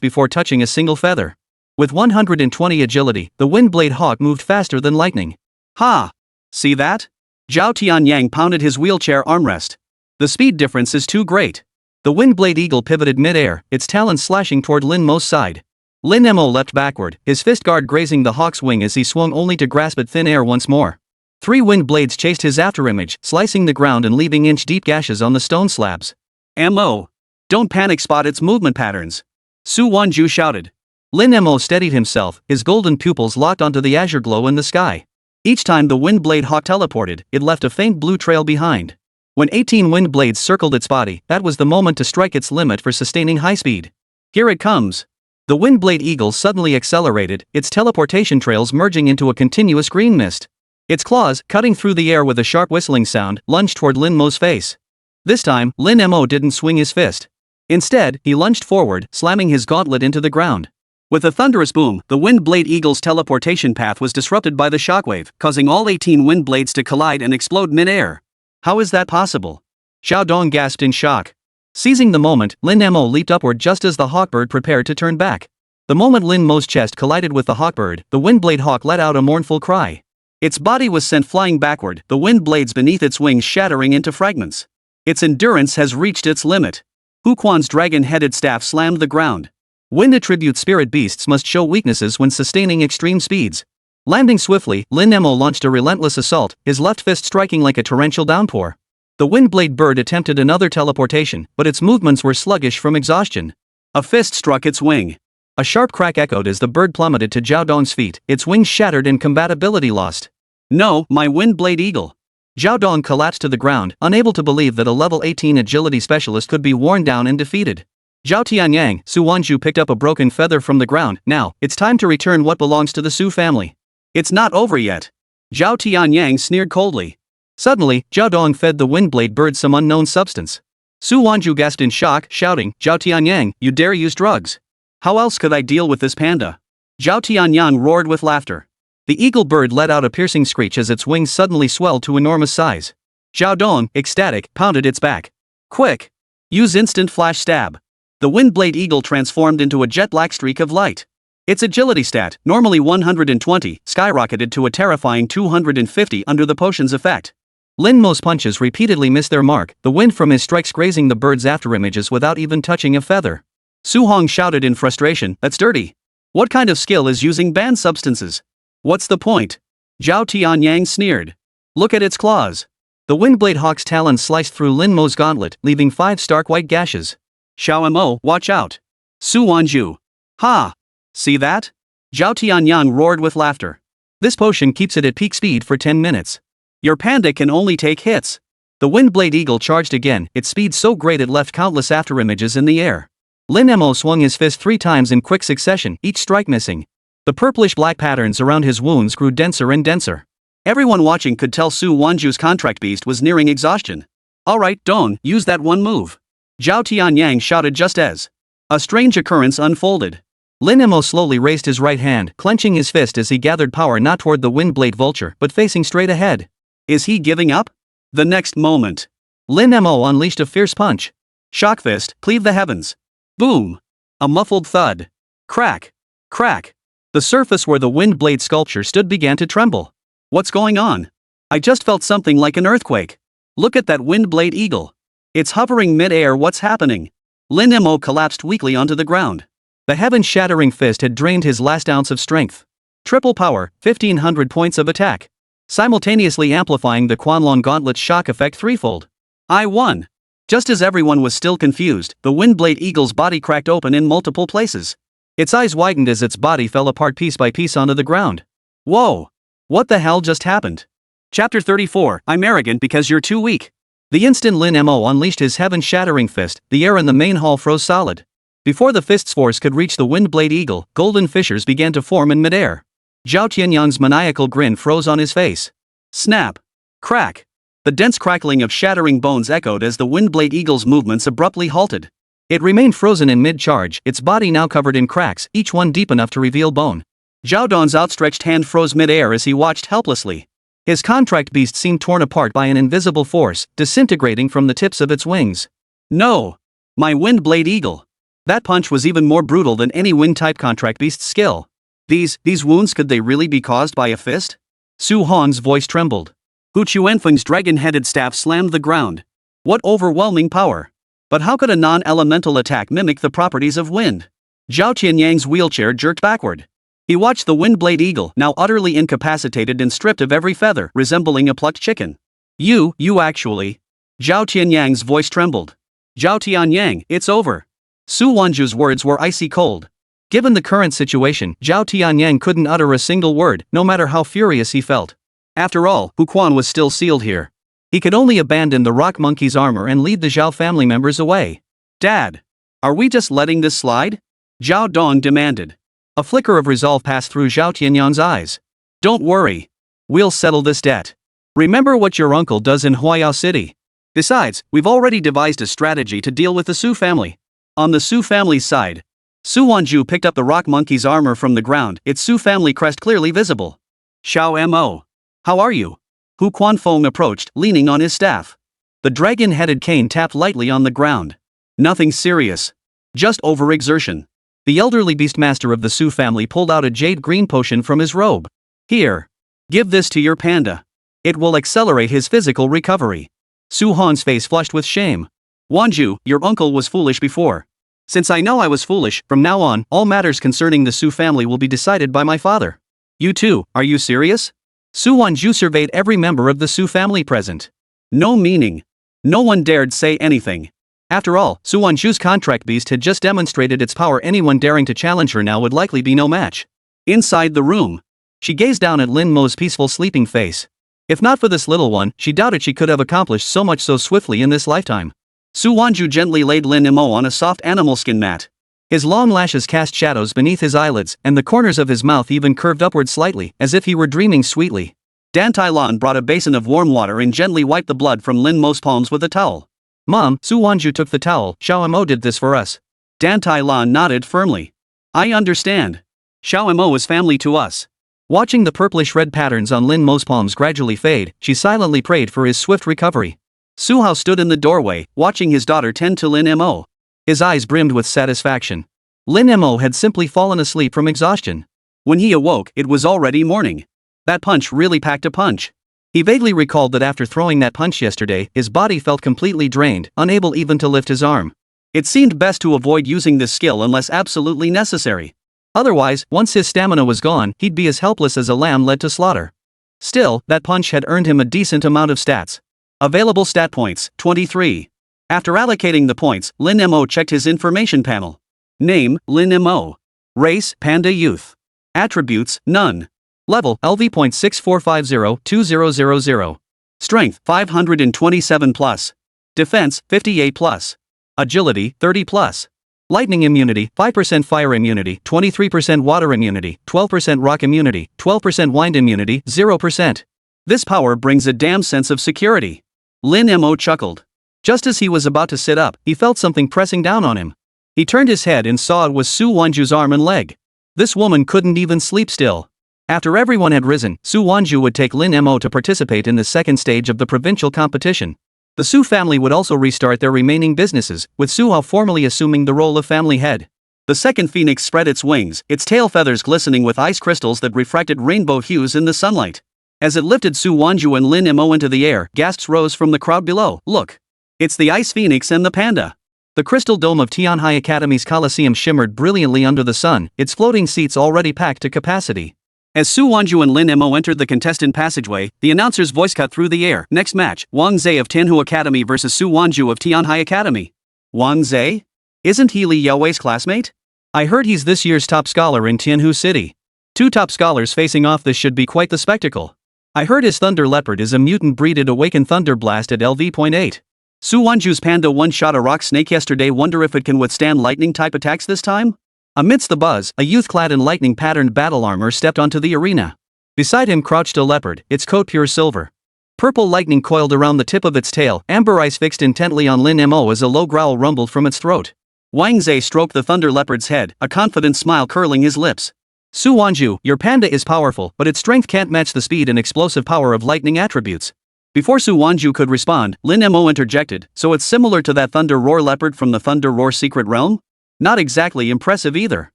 before touching a single feather. With 120 agility, the Windblade Hawk moved faster than lightning. Ha! See that? Zhao Tianyang pounded his wheelchair armrest. The speed difference is too great. The Windblade Eagle pivoted mid-air, its talons slashing toward Lin Mo's side. Lin Mo leapt backward, his fist guard grazing the hawk's wing as he swung only to grasp at thin air once more. 3 wind blades chased his afterimage, slicing the ground and leaving inch-deep gashes on the stone slabs. Mo! Don't panic, spot its movement patterns. Su Wanzhu shouted. Lin Mo steadied himself, his golden pupils locked onto the azure glow in the sky. Each time the Windblade Hawk teleported, it left a faint blue trail behind. When 18 wind blades circled its body, that was the moment to strike its limit for sustaining high speed. Here it comes. The Windblade Eagle suddenly accelerated, its teleportation trails merging into a continuous green mist. Its claws, cutting through the air with a sharp whistling sound, lunged toward Lin Mo's face. This time, Lin Mo didn't swing his fist. Instead, he lunged forward, slamming his gauntlet into the ground. With a thunderous boom, the Windblade Eagle's teleportation path was disrupted by the shockwave, causing all 18 wind blades to collide and explode mid-air. How is that possible? Zhao Dong gasped in shock. Seizing the moment, Lin Mo leaped upward just as the hawkbird prepared to turn back. The moment Lin Mo's chest collided with the hawkbird, the Windblade Hawk let out a mournful cry. Its body was sent flying backward, the wind blades beneath its wings shattering into fragments. Its endurance has reached its limit. Hu Quan's dragon-headed staff slammed the ground. Wind attribute spirit beasts must show weaknesses when sustaining extreme speeds. Landing swiftly, Lin Mo launched a relentless assault, his left fist striking like a torrential downpour. The Windblade bird attempted another teleportation, but its movements were sluggish from exhaustion. A fist struck its wing. A sharp crack echoed as the bird plummeted to Zhao Dong's feet, its wings shattered and compatibility lost. No, my Windblade Eagle. Zhao Dong collapsed to the ground, unable to believe that a level 18 agility specialist could be worn down and defeated. Zhao Tianyang, Su Wanzhu picked up a broken feather from the ground. Now, it's time to return what belongs to the Su family. It's not over yet. Zhao Tianyang sneered coldly. Suddenly, Zhao Dong fed the Windblade bird some unknown substance. Su Wanzhu gasped in shock, shouting, Zhao Tianyang, you dare use drugs? How else could I deal with this panda? Zhao Tianyang roared with laughter. The eagle bird let out a piercing screech as its wings suddenly swelled to enormous size. Zhao Dong, ecstatic, pounded its back. Quick! Use instant flash stab. The Windblade Eagle transformed into a jet black streak of light. Its agility stat, normally 120, skyrocketed to a terrifying 250 under the potion's effect. Lin Mo's punches repeatedly missed their mark, the wind from his strikes grazing the bird's afterimages without even touching a feather. Su Hong shouted in frustration, "That's dirty. What kind of skill is using banned substances? What's the point?" Zhao Tianyang sneered. "Look at its claws." The Windblade Hawk's talons sliced through Lin Mo's gauntlet, leaving 5 stark white gashes. "Xiao Mo, watch out. Su Wanzhu. Ha! See that?" Zhao Tianyang roared with laughter. "This potion keeps it at peak speed for 10 minutes. Your panda can only take hits." The Windblade Eagle charged again, its speed so great it left countless afterimages in the air. Lin Mo swung his fist 3 times in quick succession, each strike missing. The purplish-black patterns around his wounds grew denser and denser. Everyone watching could tell Su Wanzhu's contract beast was nearing exhaustion. "Alright, Dong, use that one move." Zhao Tianyang shouted just as a strange occurrence unfolded. Lin Mo slowly raised his right hand, clenching his fist as he gathered power not toward the Windblade vulture but facing straight ahead. Is he giving up? The next moment, Lin Mo unleashed a fierce punch. Shock fist, cleave the heavens. Boom! A muffled thud. Crack! Crack! The surface where the Windblade sculpture stood began to tremble. What's going on? I just felt something like an earthquake. Look at that Windblade Eagle. It's hovering mid-air. What's happening? Lin Mo collapsed weakly onto the ground. The heaven-shattering fist had drained his last ounce of strength. Triple power, 1500 points of attack. Simultaneously amplifying the Quanlong Gauntlet's shock effect threefold. I won! Just as everyone was still confused, the Windblade Eagle's body cracked open in multiple places. Its eyes widened as its body fell apart piece by piece onto the ground. Whoa! What the hell just happened? Chapter 34, I'm arrogant because you're too weak. The instant Lin Mo unleashed his heaven-shattering fist, the air in the main hall froze solid. Before the fist's force could reach the Windblade Eagle, golden fissures began to form in midair. Zhao Tianyang's maniacal grin froze on his face. Snap! Crack! The dense crackling of shattering bones echoed as the Windblade Eagle's movements abruptly halted. It remained frozen in mid-charge, its body now covered in cracks, each one deep enough to reveal bone. Zhao Don's outstretched hand froze mid-air as he watched helplessly. His contract beast seemed torn apart by an invisible force, disintegrating from the tips of its wings. No! My Windblade Eagle! That punch was even more brutal than any wind-type contract beast's skill. These wounds, could they really be caused by a fist? Su Han's voice trembled. Hu Chuanfeng's dragon-headed staff slammed the ground. What overwhelming power! But how could a non-elemental attack mimic the properties of wind? Zhao Tianyang's wheelchair jerked backward. He watched the Windblade Eagle, now utterly incapacitated and stripped of every feather, resembling a plucked chicken. You actually. Zhao Tianyang's voice trembled. Zhao Tianyang, it's over. Su Wanzhu's words were icy cold. Given the current situation, Zhao Tianyang couldn't utter a single word, no matter how furious he felt. After all, Hu Quan was still sealed here. He could only abandon the rock monkey's armor and lead the Zhao family members away. Dad! Are we just letting this slide? Zhao Dong demanded. A flicker of resolve passed through Zhao Tianyang's eyes. Don't worry. We'll settle this debt. Remember what your uncle does in Huayao City. Besides, we've already devised a strategy to deal with the Su family. On the Su family's side, Su Wanzhu picked up the rock monkey's armor from the ground, its Su family crest clearly visible. Xiao Mo. How are you? Hu Quanfeng approached, leaning on his staff. The dragon-headed cane tapped lightly on the ground. Nothing serious. Just overexertion. The elderly beastmaster of the Su family pulled out a jade green potion from his robe. Here. Give this to your panda. It will accelerate his physical recovery. Su Han's face flushed with shame. Wanzhu, your uncle was foolish before. Since I know I was foolish, from now on, all matters concerning the Su family will be decided by my father. You too, are you serious? Su Wanzhu surveyed every member of the Su family present. No meaning. No one dared say anything. After all, Su Wanzhu's contract beast had just demonstrated its power. Anyone daring to challenge her now would likely be no match. Inside the room, she gazed down at Lin Mo's peaceful sleeping face. If not for this little one, she doubted she could have accomplished so much so swiftly in this lifetime. Su Wanzhu gently laid Lin Mo on a soft animal skin mat. His long lashes cast shadows beneath his eyelids, and the corners of his mouth even curved upward slightly, as if he were dreaming sweetly. Dan Tai Lan brought a basin of warm water and gently wiped the blood from Lin Mo's palms with a towel. Mom, Su Wanzhu took the towel. Xiao Mo did this for us. Dan Tai Lan nodded firmly. I understand. Xiao Mo is family to us. Watching the purplish red patterns on Lin Mo's palms gradually fade, she silently prayed for his swift recovery. Su Hao stood in the doorway, watching his daughter tend to Lin Mo. His eyes brimmed with satisfaction. Lin Mo had simply fallen asleep from exhaustion. When he awoke, it was already morning. That punch really packed a punch. He vaguely recalled that after throwing that punch yesterday, his body felt completely drained, unable even to lift his arm. It seemed best to avoid using this skill unless absolutely necessary. Otherwise, once his stamina was gone, he'd be as helpless as a lamb led to slaughter. Still, that punch had earned him a decent amount of stats. Available stat points, 23. After allocating the points, Lin Mo checked his information panel. Name, Lin Mo. Race, Panda Youth. Attributes, none. Level, LV.64502000. Strength, 527+. Defense, 58+. Agility, 30+. Lightning immunity, 5% fire immunity, 23% water immunity, 12% rock immunity, 12% wind immunity, 0%. This power brings a damn sense of security. Lin Mo chuckled. Just as he was about to sit up, he felt something pressing down on him. He turned his head and saw it was Su Wanzhu's arm and leg. This woman couldn't even sleep still. After everyone had risen, Su Wanzhu would take Lin Mo to participate in the second stage of the provincial competition. The Su family would also restart their remaining businesses, with Su Hao formally assuming the role of family head. The second phoenix spread its wings, its tail feathers glistening with ice crystals that refracted rainbow hues in the sunlight. As it lifted Su Wanzhu and Lin Mo into the air, gasps rose from the crowd below. Look! It's the ice phoenix and the panda! The crystal dome of Tianhai Academy's Coliseum shimmered brilliantly under the sun, its floating seats already packed to capacity. As Su Wanzhu and Lin Mo entered the contestant passageway, the announcer's voice cut through the air. Next match, Wang Zhe of Tianhu Academy versus Su Wanzhu of Tianhai Academy. Wang Zhe? Isn't he Li Youwei's classmate? I heard he's this year's top scholar in Tianhu City. Two top scholars facing off, this should be quite the spectacle. I heard his thunder leopard is a mutant breeded awakened thunder blast at LV.8. Su Wanzhu's panda one-shot a rock snake yesterday, wonder if it can withstand lightning-type attacks this time? Amidst the buzz, a youth clad in lightning-patterned battle armor stepped onto the arena. Beside him crouched a leopard, its coat pure silver. Purple lightning coiled around the tip of its tail, amber eyes fixed intently on Lin Mo as a low growl rumbled from its throat. Wang Zhe stroked the thunder leopard's head, a confident smile curling his lips. Su Wanzhu, your panda is powerful, but its strength can't match the speed and explosive power of lightning attributes. Before Su Wanzhu could respond, Lin Mo interjected, so it's similar to that thunder roar leopard from the Thunder Roar Secret Realm? Not exactly impressive either.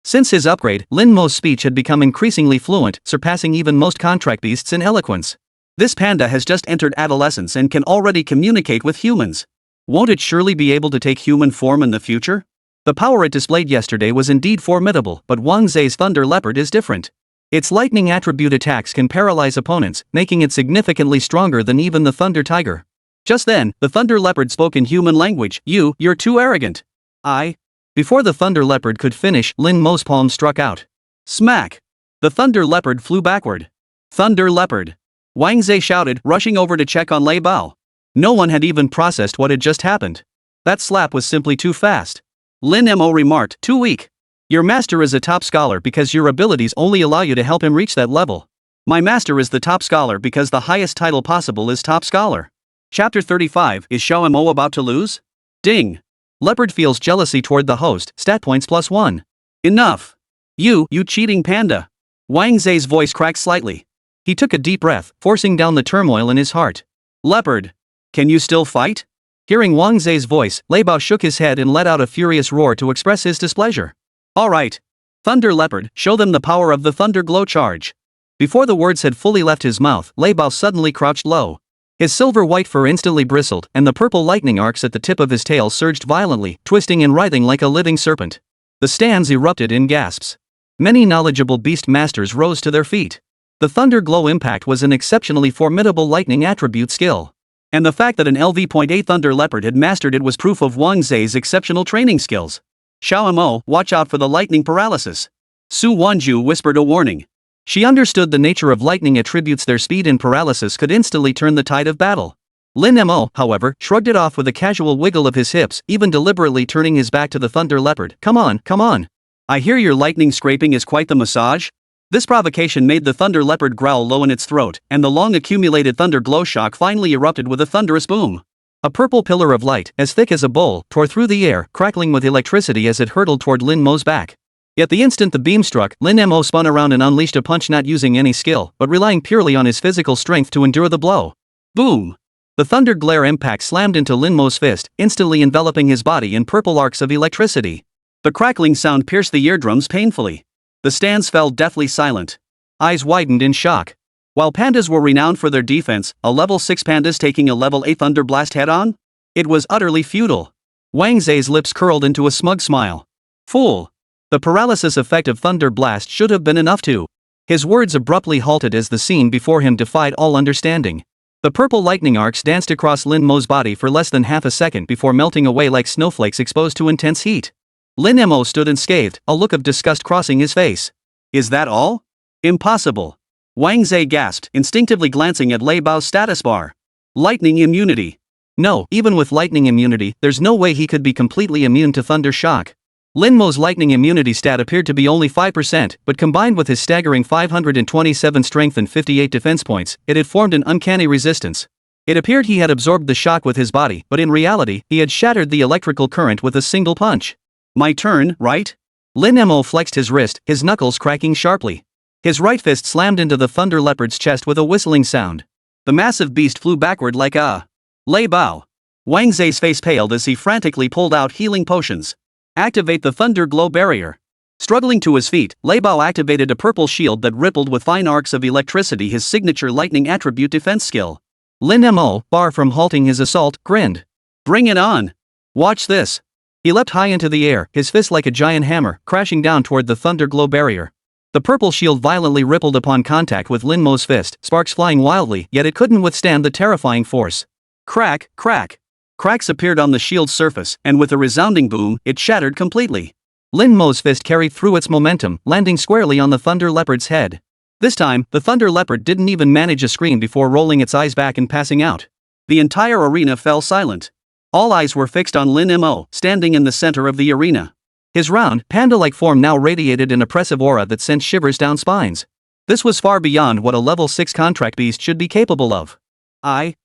Since his upgrade, Lin Mo's speech had become increasingly fluent, surpassing even most contract beasts in eloquence. This panda has just entered adolescence and can already communicate with humans. Won't it surely be able to take human form in the future? The power it displayed yesterday was indeed formidable, but Wang Zhe's thunder leopard is different. Its lightning attribute attacks can paralyze opponents, making it significantly stronger than even the thunder tiger. Just then, the thunder leopard spoke in human language. You're too arrogant. Before the thunder leopard could finish, Lin Mo's palm struck out. Smack! The thunder leopard flew backward. Thunder leopard! Wang Zhe shouted, rushing over to check on Lei Bao. No one had even processed what had just happened. That slap was simply too fast. Lin Mo remarked, too weak. Your master is a top scholar because your abilities only allow you to help him reach that level. My master is the top scholar because the highest title possible is top scholar. Chapter 35, is Xiao Mo about to lose? Ding! Leopard feels jealousy toward the host, stat points +1. Enough! You cheating panda! Wang Zhe's voice cracked slightly. He took a deep breath, forcing down the turmoil in his heart. Leopard! Can you still fight? Hearing Wang Zhe's voice, Lei Bao shook his head and let out a furious roar to express his displeasure. Alright! Thunder Leopard, show them the power of the Thunder Glow Charge! Before the words had fully left his mouth, Lei Bao suddenly crouched low. His silver-white fur instantly bristled, and the purple lightning arcs at the tip of his tail surged violently, twisting and writhing like a living serpent. The stands erupted in gasps. Many knowledgeable beast masters rose to their feet. The Thunder Glow Impact was an exceptionally formidable lightning attribute skill. And the fact that an LV.8 Thunder Leopard had mastered it was proof of Wang Zhe's exceptional training skills. Xiao Mo, watch out for the lightning paralysis. Su Wanzhu whispered a warning. She understood the nature of lightning attributes, their speed and paralysis could instantly turn the tide of battle. Lin Mo, however, shrugged it off with a casual wiggle of his hips, even deliberately turning his back to the thunder leopard. Come on. I hear your lightning scraping is quite the massage. This provocation made the thunder leopard growl low in its throat, and the long-accumulated thunder glow shock finally erupted with a thunderous boom. A purple pillar of light, as thick as a bowl, tore through the air, crackling with electricity as it hurtled toward Lin Mo's back. Yet the instant the beam struck, Lin Mo spun around and unleashed a punch, not using any skill, but relying purely on his physical strength to endure the blow. Boom! The thunder glare impact slammed into Lin Mo's fist, instantly enveloping his body in purple arcs of electricity. The crackling sound pierced the eardrums painfully. The stands fell deathly silent. Eyes widened in shock. While pandas were renowned for their defense, a level 6 pandas taking a level 8 thunder blast head-on? It was utterly futile. Wang Zai's lips curled into a smug smile. Fool! The paralysis effect of thunder blast should have been enough to. His words abruptly halted as the scene before him defied all understanding. The purple lightning arcs danced across Lin Mo's body for less than half a second before melting away like snowflakes exposed to intense heat. Lin Mo stood unscathed, a look of disgust crossing his face. Is that all? Impossible. Wang Zai gasped, instinctively glancing at Lei Bao's status bar. Lightning immunity. No, even with lightning immunity, there's no way he could be completely immune to thunder shock. Lin Mo's lightning immunity stat appeared to be only 5%, but combined with his staggering 527 strength and 58 defense points, it had formed an uncanny resistance. It appeared he had absorbed the shock with his body, but in reality, he had shattered the electrical current with a single punch. My turn, right? Lin Mo flexed his wrist, his knuckles cracking sharply. His right fist slammed into the thunder leopard's chest with a whistling sound. The massive beast flew backward like a Lei Bao. Wang Zai's face paled as he frantically pulled out healing potions. Activate the thunder glow barrier. Struggling to his feet, Lei Bao activated a purple shield that rippled with fine arcs of electricity, his signature lightning attribute defense skill. Lin Mo, far from halting his assault, grinned. Bring it on. Watch this. He leapt high into the air, his fist like a giant hammer, crashing down toward the thunder glow barrier. The purple shield violently rippled upon contact with Lin Mo's fist, sparks flying wildly, yet it couldn't withstand the terrifying force. Crack, crack. Cracks appeared on the shield's surface, and with a resounding boom, it shattered completely. Lin Mo's fist carried through its momentum, landing squarely on the thunder leopard's head. This time, the thunder leopard didn't even manage a scream before rolling its eyes back and passing out. The entire arena fell silent. All eyes were fixed on Lin Mo, standing in the center of the arena. His round, panda-like form now radiated an oppressive aura that sent shivers down spines. This was far beyond what a level 6 contract beast should be capable of. I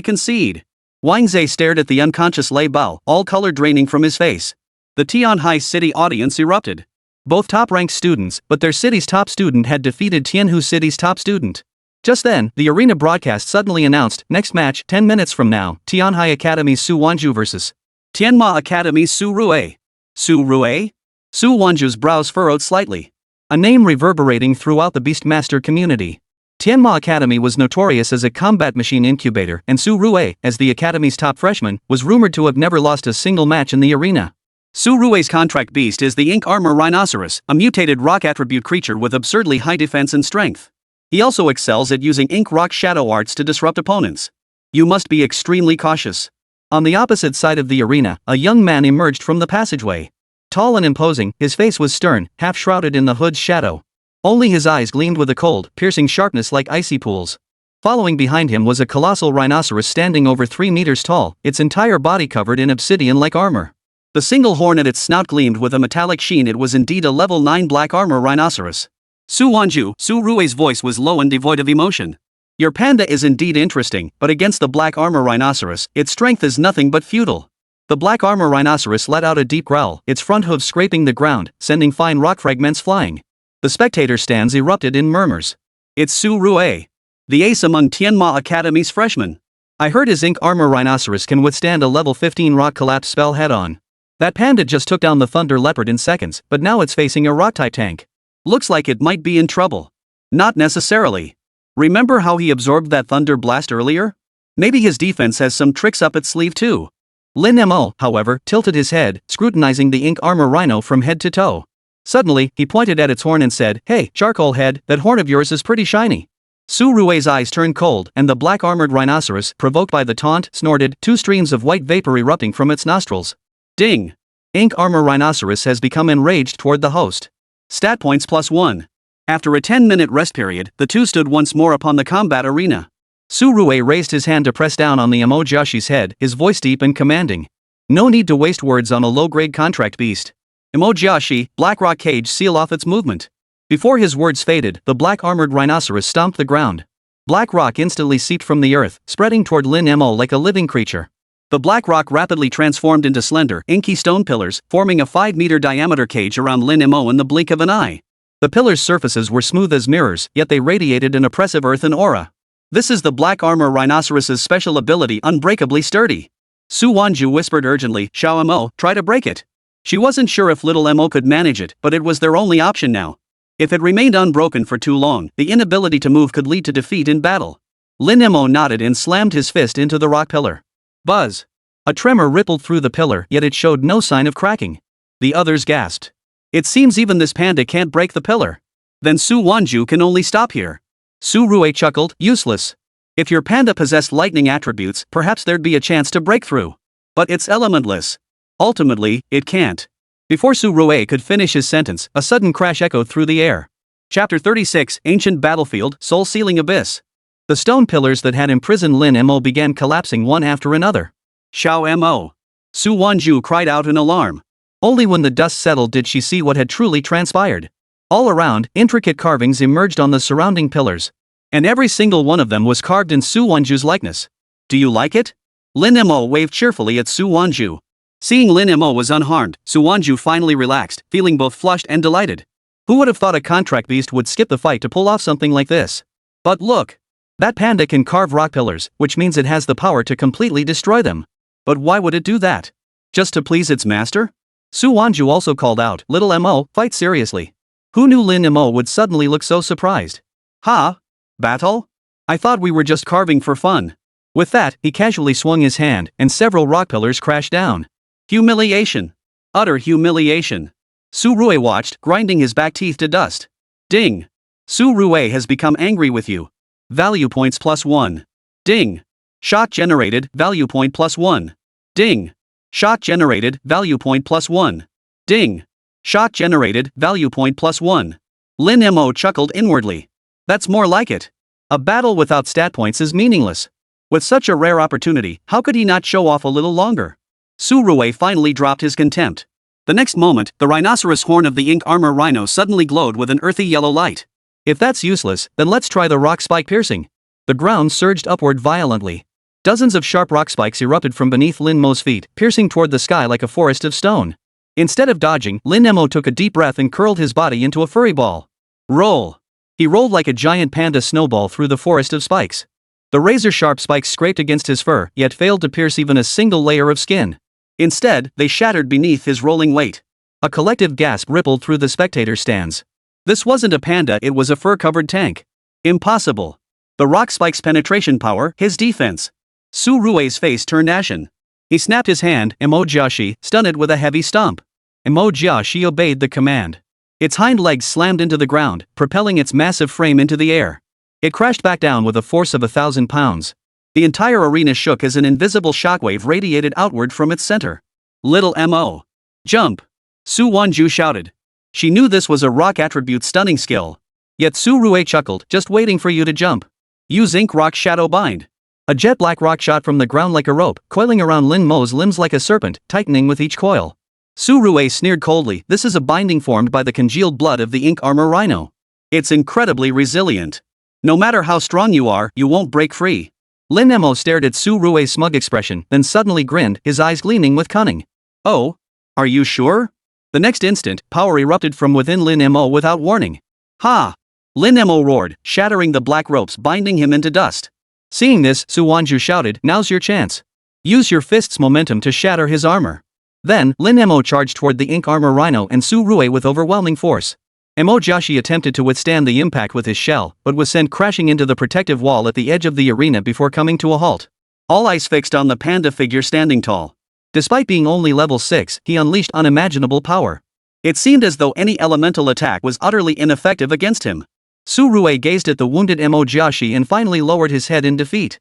concede. Wang Zai stared at the unconscious Lei Bao, all color draining from his face. The Tianhai City audience erupted. Both top-ranked students, but their city's top student had defeated Tianhu City's top student. Just then, the arena broadcast suddenly announced, next match, 10 minutes from now, Tianhai Academy's Su Wanzhu vs. Tianma Academy's Su Ruwei. Su Ruwei? Su Wanzhu's brows furrowed slightly. A name reverberating throughout the Beastmaster community. Tianma Academy was notorious as a combat machine incubator, and Su Ruwei, as the academy's top freshman, was rumored to have never lost a single match in the arena. Su Ruwei's contract beast is the Ink Armor Rhinoceros, a mutated rock attribute creature with absurdly high defense and strength. He also excels at using Ink Rock Shadow Arts to disrupt opponents. You must be extremely cautious. On the opposite side of the arena, a young man emerged from the passageway. Tall and imposing, his face was stern, half shrouded in the hood's shadow. Only his eyes gleamed with a cold, piercing sharpness like icy pools. Following behind him was a colossal rhinoceros standing over 3 meters tall, its entire body covered in obsidian-like armor. The single horn at its snout gleamed with a metallic sheen. It was indeed a level 9 black armor rhinoceros. Su Wanzhu, Su Ruwei's voice was low and devoid of emotion. Your panda is indeed interesting, but against the black armor rhinoceros, its strength is nothing but futile. The black armor rhinoceros let out a deep growl, its front hooves scraping the ground, sending fine rock fragments flying. The spectator stands erupted in murmurs. It's Su Ruwei, the ace among Tianma Academy's freshmen. I heard his ink armor rhinoceros can withstand a level 15 rock collapse spell head-on. That panda just took down the thunder leopard in seconds, but now it's facing a rock-type tank. Looks like it might be in trouble. Not necessarily. Remember how he absorbed that thunder blast earlier? Maybe his defense has some tricks up its sleeve too. Lin Mo, however, tilted his head, scrutinizing the ink armor rhino from head to toe. Suddenly, he pointed at its horn and said, "Hey, charcoal head, that horn of yours is pretty shiny." Su Ruwei's eyes turned cold, and the black-armored rhinoceros, provoked by the taunt, snorted, 2 streams of white vapor erupting from its nostrils. Ding! Ink armor rhinoceros has become enraged toward the host. Stat points +1. After a 10-minute rest period, the two stood once more upon the combat arena. Su Ruwei raised his hand to press down on the Emojashi's head, his voice deep and commanding. No need to waste words on a low-grade contract beast. Emojashi, black rock cage, seal off its movement. Before his words faded, the black-armored rhinoceros stomped the ground. Black rock instantly seeped from the earth, spreading toward Lin Mo like a living creature. The black rock rapidly transformed into slender, inky stone pillars, forming a 5-meter diameter cage around Lin Mo in the blink of an eye. The pillars' surfaces were smooth as mirrors, yet they radiated an oppressive earthen aura. This is the black armor rhinoceros's special ability, unbreakably sturdy. Su Wanzhu whispered urgently, Xiao Mo, try to break it. She wasn't sure if little Mo could manage it, but it was their only option now. If it remained unbroken for too long, the inability to move could lead to defeat in battle. Lin Mo nodded and slammed his fist into the rock pillar. Buzz! A tremor rippled through the pillar, yet it showed no sign of cracking. The others gasped. It seems even this panda can't break the pillar. Then Su Wanzhu can only stop here. Su Ruwei chuckled, useless. If your panda possessed lightning attributes, perhaps there'd be a chance to break through. But it's elementless. Ultimately, it can't. Before Su Ruwei could finish his sentence, a sudden crash echoed through the air. Chapter 36, Ancient Battlefield, Soul-Sealing Abyss. The stone pillars that had imprisoned Lin Mo began collapsing one after another. Xiao Mo! Su Wanzhu cried out in alarm. Only when the dust settled did she see what had truly transpired. All around, intricate carvings emerged on the surrounding pillars. And every single one of them was carved in Su Wanzhu's likeness. Do you like it? Lin Mo waved cheerfully at Su Wanzhu. Seeing Lin Mo was unharmed, Su Wanzhu finally relaxed, feeling both flushed and delighted. Who would have thought a contract beast would skip the fight to pull off something like this? But look! That panda can carve rock pillars, which means it has the power to completely destroy them. But why would it do that? Just to please its master? Su Wanzhu also called out, Little Mo, fight seriously. Who knew Lin Mo would suddenly look so surprised? Ha? Battle? I thought we were just carving for fun. With that, he casually swung his hand, and several rock pillars crashed down. Humiliation. Utter humiliation. Su Ruwei watched, grinding his back teeth to dust. Ding. Su Ruwei has become angry with you. Value points +1. Ding. Shot generated, value point +1. Ding. Shot generated, value point +1. Ding. Shot generated, value point +1. Lin Mo chuckled inwardly. That's more like it. A battle without stat points is meaningless. With such a rare opportunity, how could he not show off a little longer? Su Ruwei finally dropped his contempt. The next moment, the rhinoceros horn of the ink armor rhino suddenly glowed with an earthy yellow light. If that's useless, then let's try the rock spike piercing. The ground surged upward violently. Dozens of sharp rock spikes erupted from beneath Lin Mo's feet, piercing toward the sky like a forest of stone. Instead of dodging, Lin Mo took a deep breath and curled his body into a furry ball. Roll! He rolled like a giant panda snowball through the forest of spikes. The razor-sharp spikes scraped against his fur, yet failed to pierce even a single layer of skin. Instead, they shattered beneath his rolling weight. A collective gasp rippled through the spectator stands. This wasn't a panda, it was a fur-covered tank. Impossible. The rock spike's penetration power, his defense. Su Ruwei's face turned ashen. He snapped his hand, Emojiashi, stunned with a heavy stomp. Emojiashi obeyed the command. Its hind legs slammed into the ground, propelling its massive frame into the air. It crashed back down with a force of 1,000 pounds. The entire arena shook as an invisible shockwave radiated outward from its center. Little Mo. Jump! Su Wanzhu shouted. She knew this was a rock attribute stunning skill. Yet Su Ruwei chuckled, just waiting for you to jump. Use Ink Rock Shadow Bind. A jet black rock shot from the ground like a rope, coiling around Lin Mo's limbs like a serpent, tightening with each coil. Su Ruwei sneered coldly, this is a binding formed by the congealed blood of the ink armor rhino. It's incredibly resilient. No matter how strong you are, you won't break free. Lin Mo stared at Su Ruwei's smug expression, then suddenly grinned, his eyes gleaming with cunning. Oh? Are you sure? The next instant, power erupted from within Lin Mo without warning. Ha! Lin Mo roared, shattering the black ropes binding him into dust. Seeing this, Su Wanzhu shouted, now's your chance. Use your fist's momentum to shatter his armor. Then, Lin Mo charged toward the ink armor rhino and Su Ruwei with overwhelming force. Emojiashi attempted to withstand the impact with his shell, but was sent crashing into the protective wall at the edge of the arena before coming to a halt. All eyes fixed on the panda figure standing tall. Despite being only level 6, he unleashed unimaginable power. It seemed as though any elemental attack was utterly ineffective against him. Su Ruwei gazed at the wounded Emojiashi and finally lowered his head in defeat.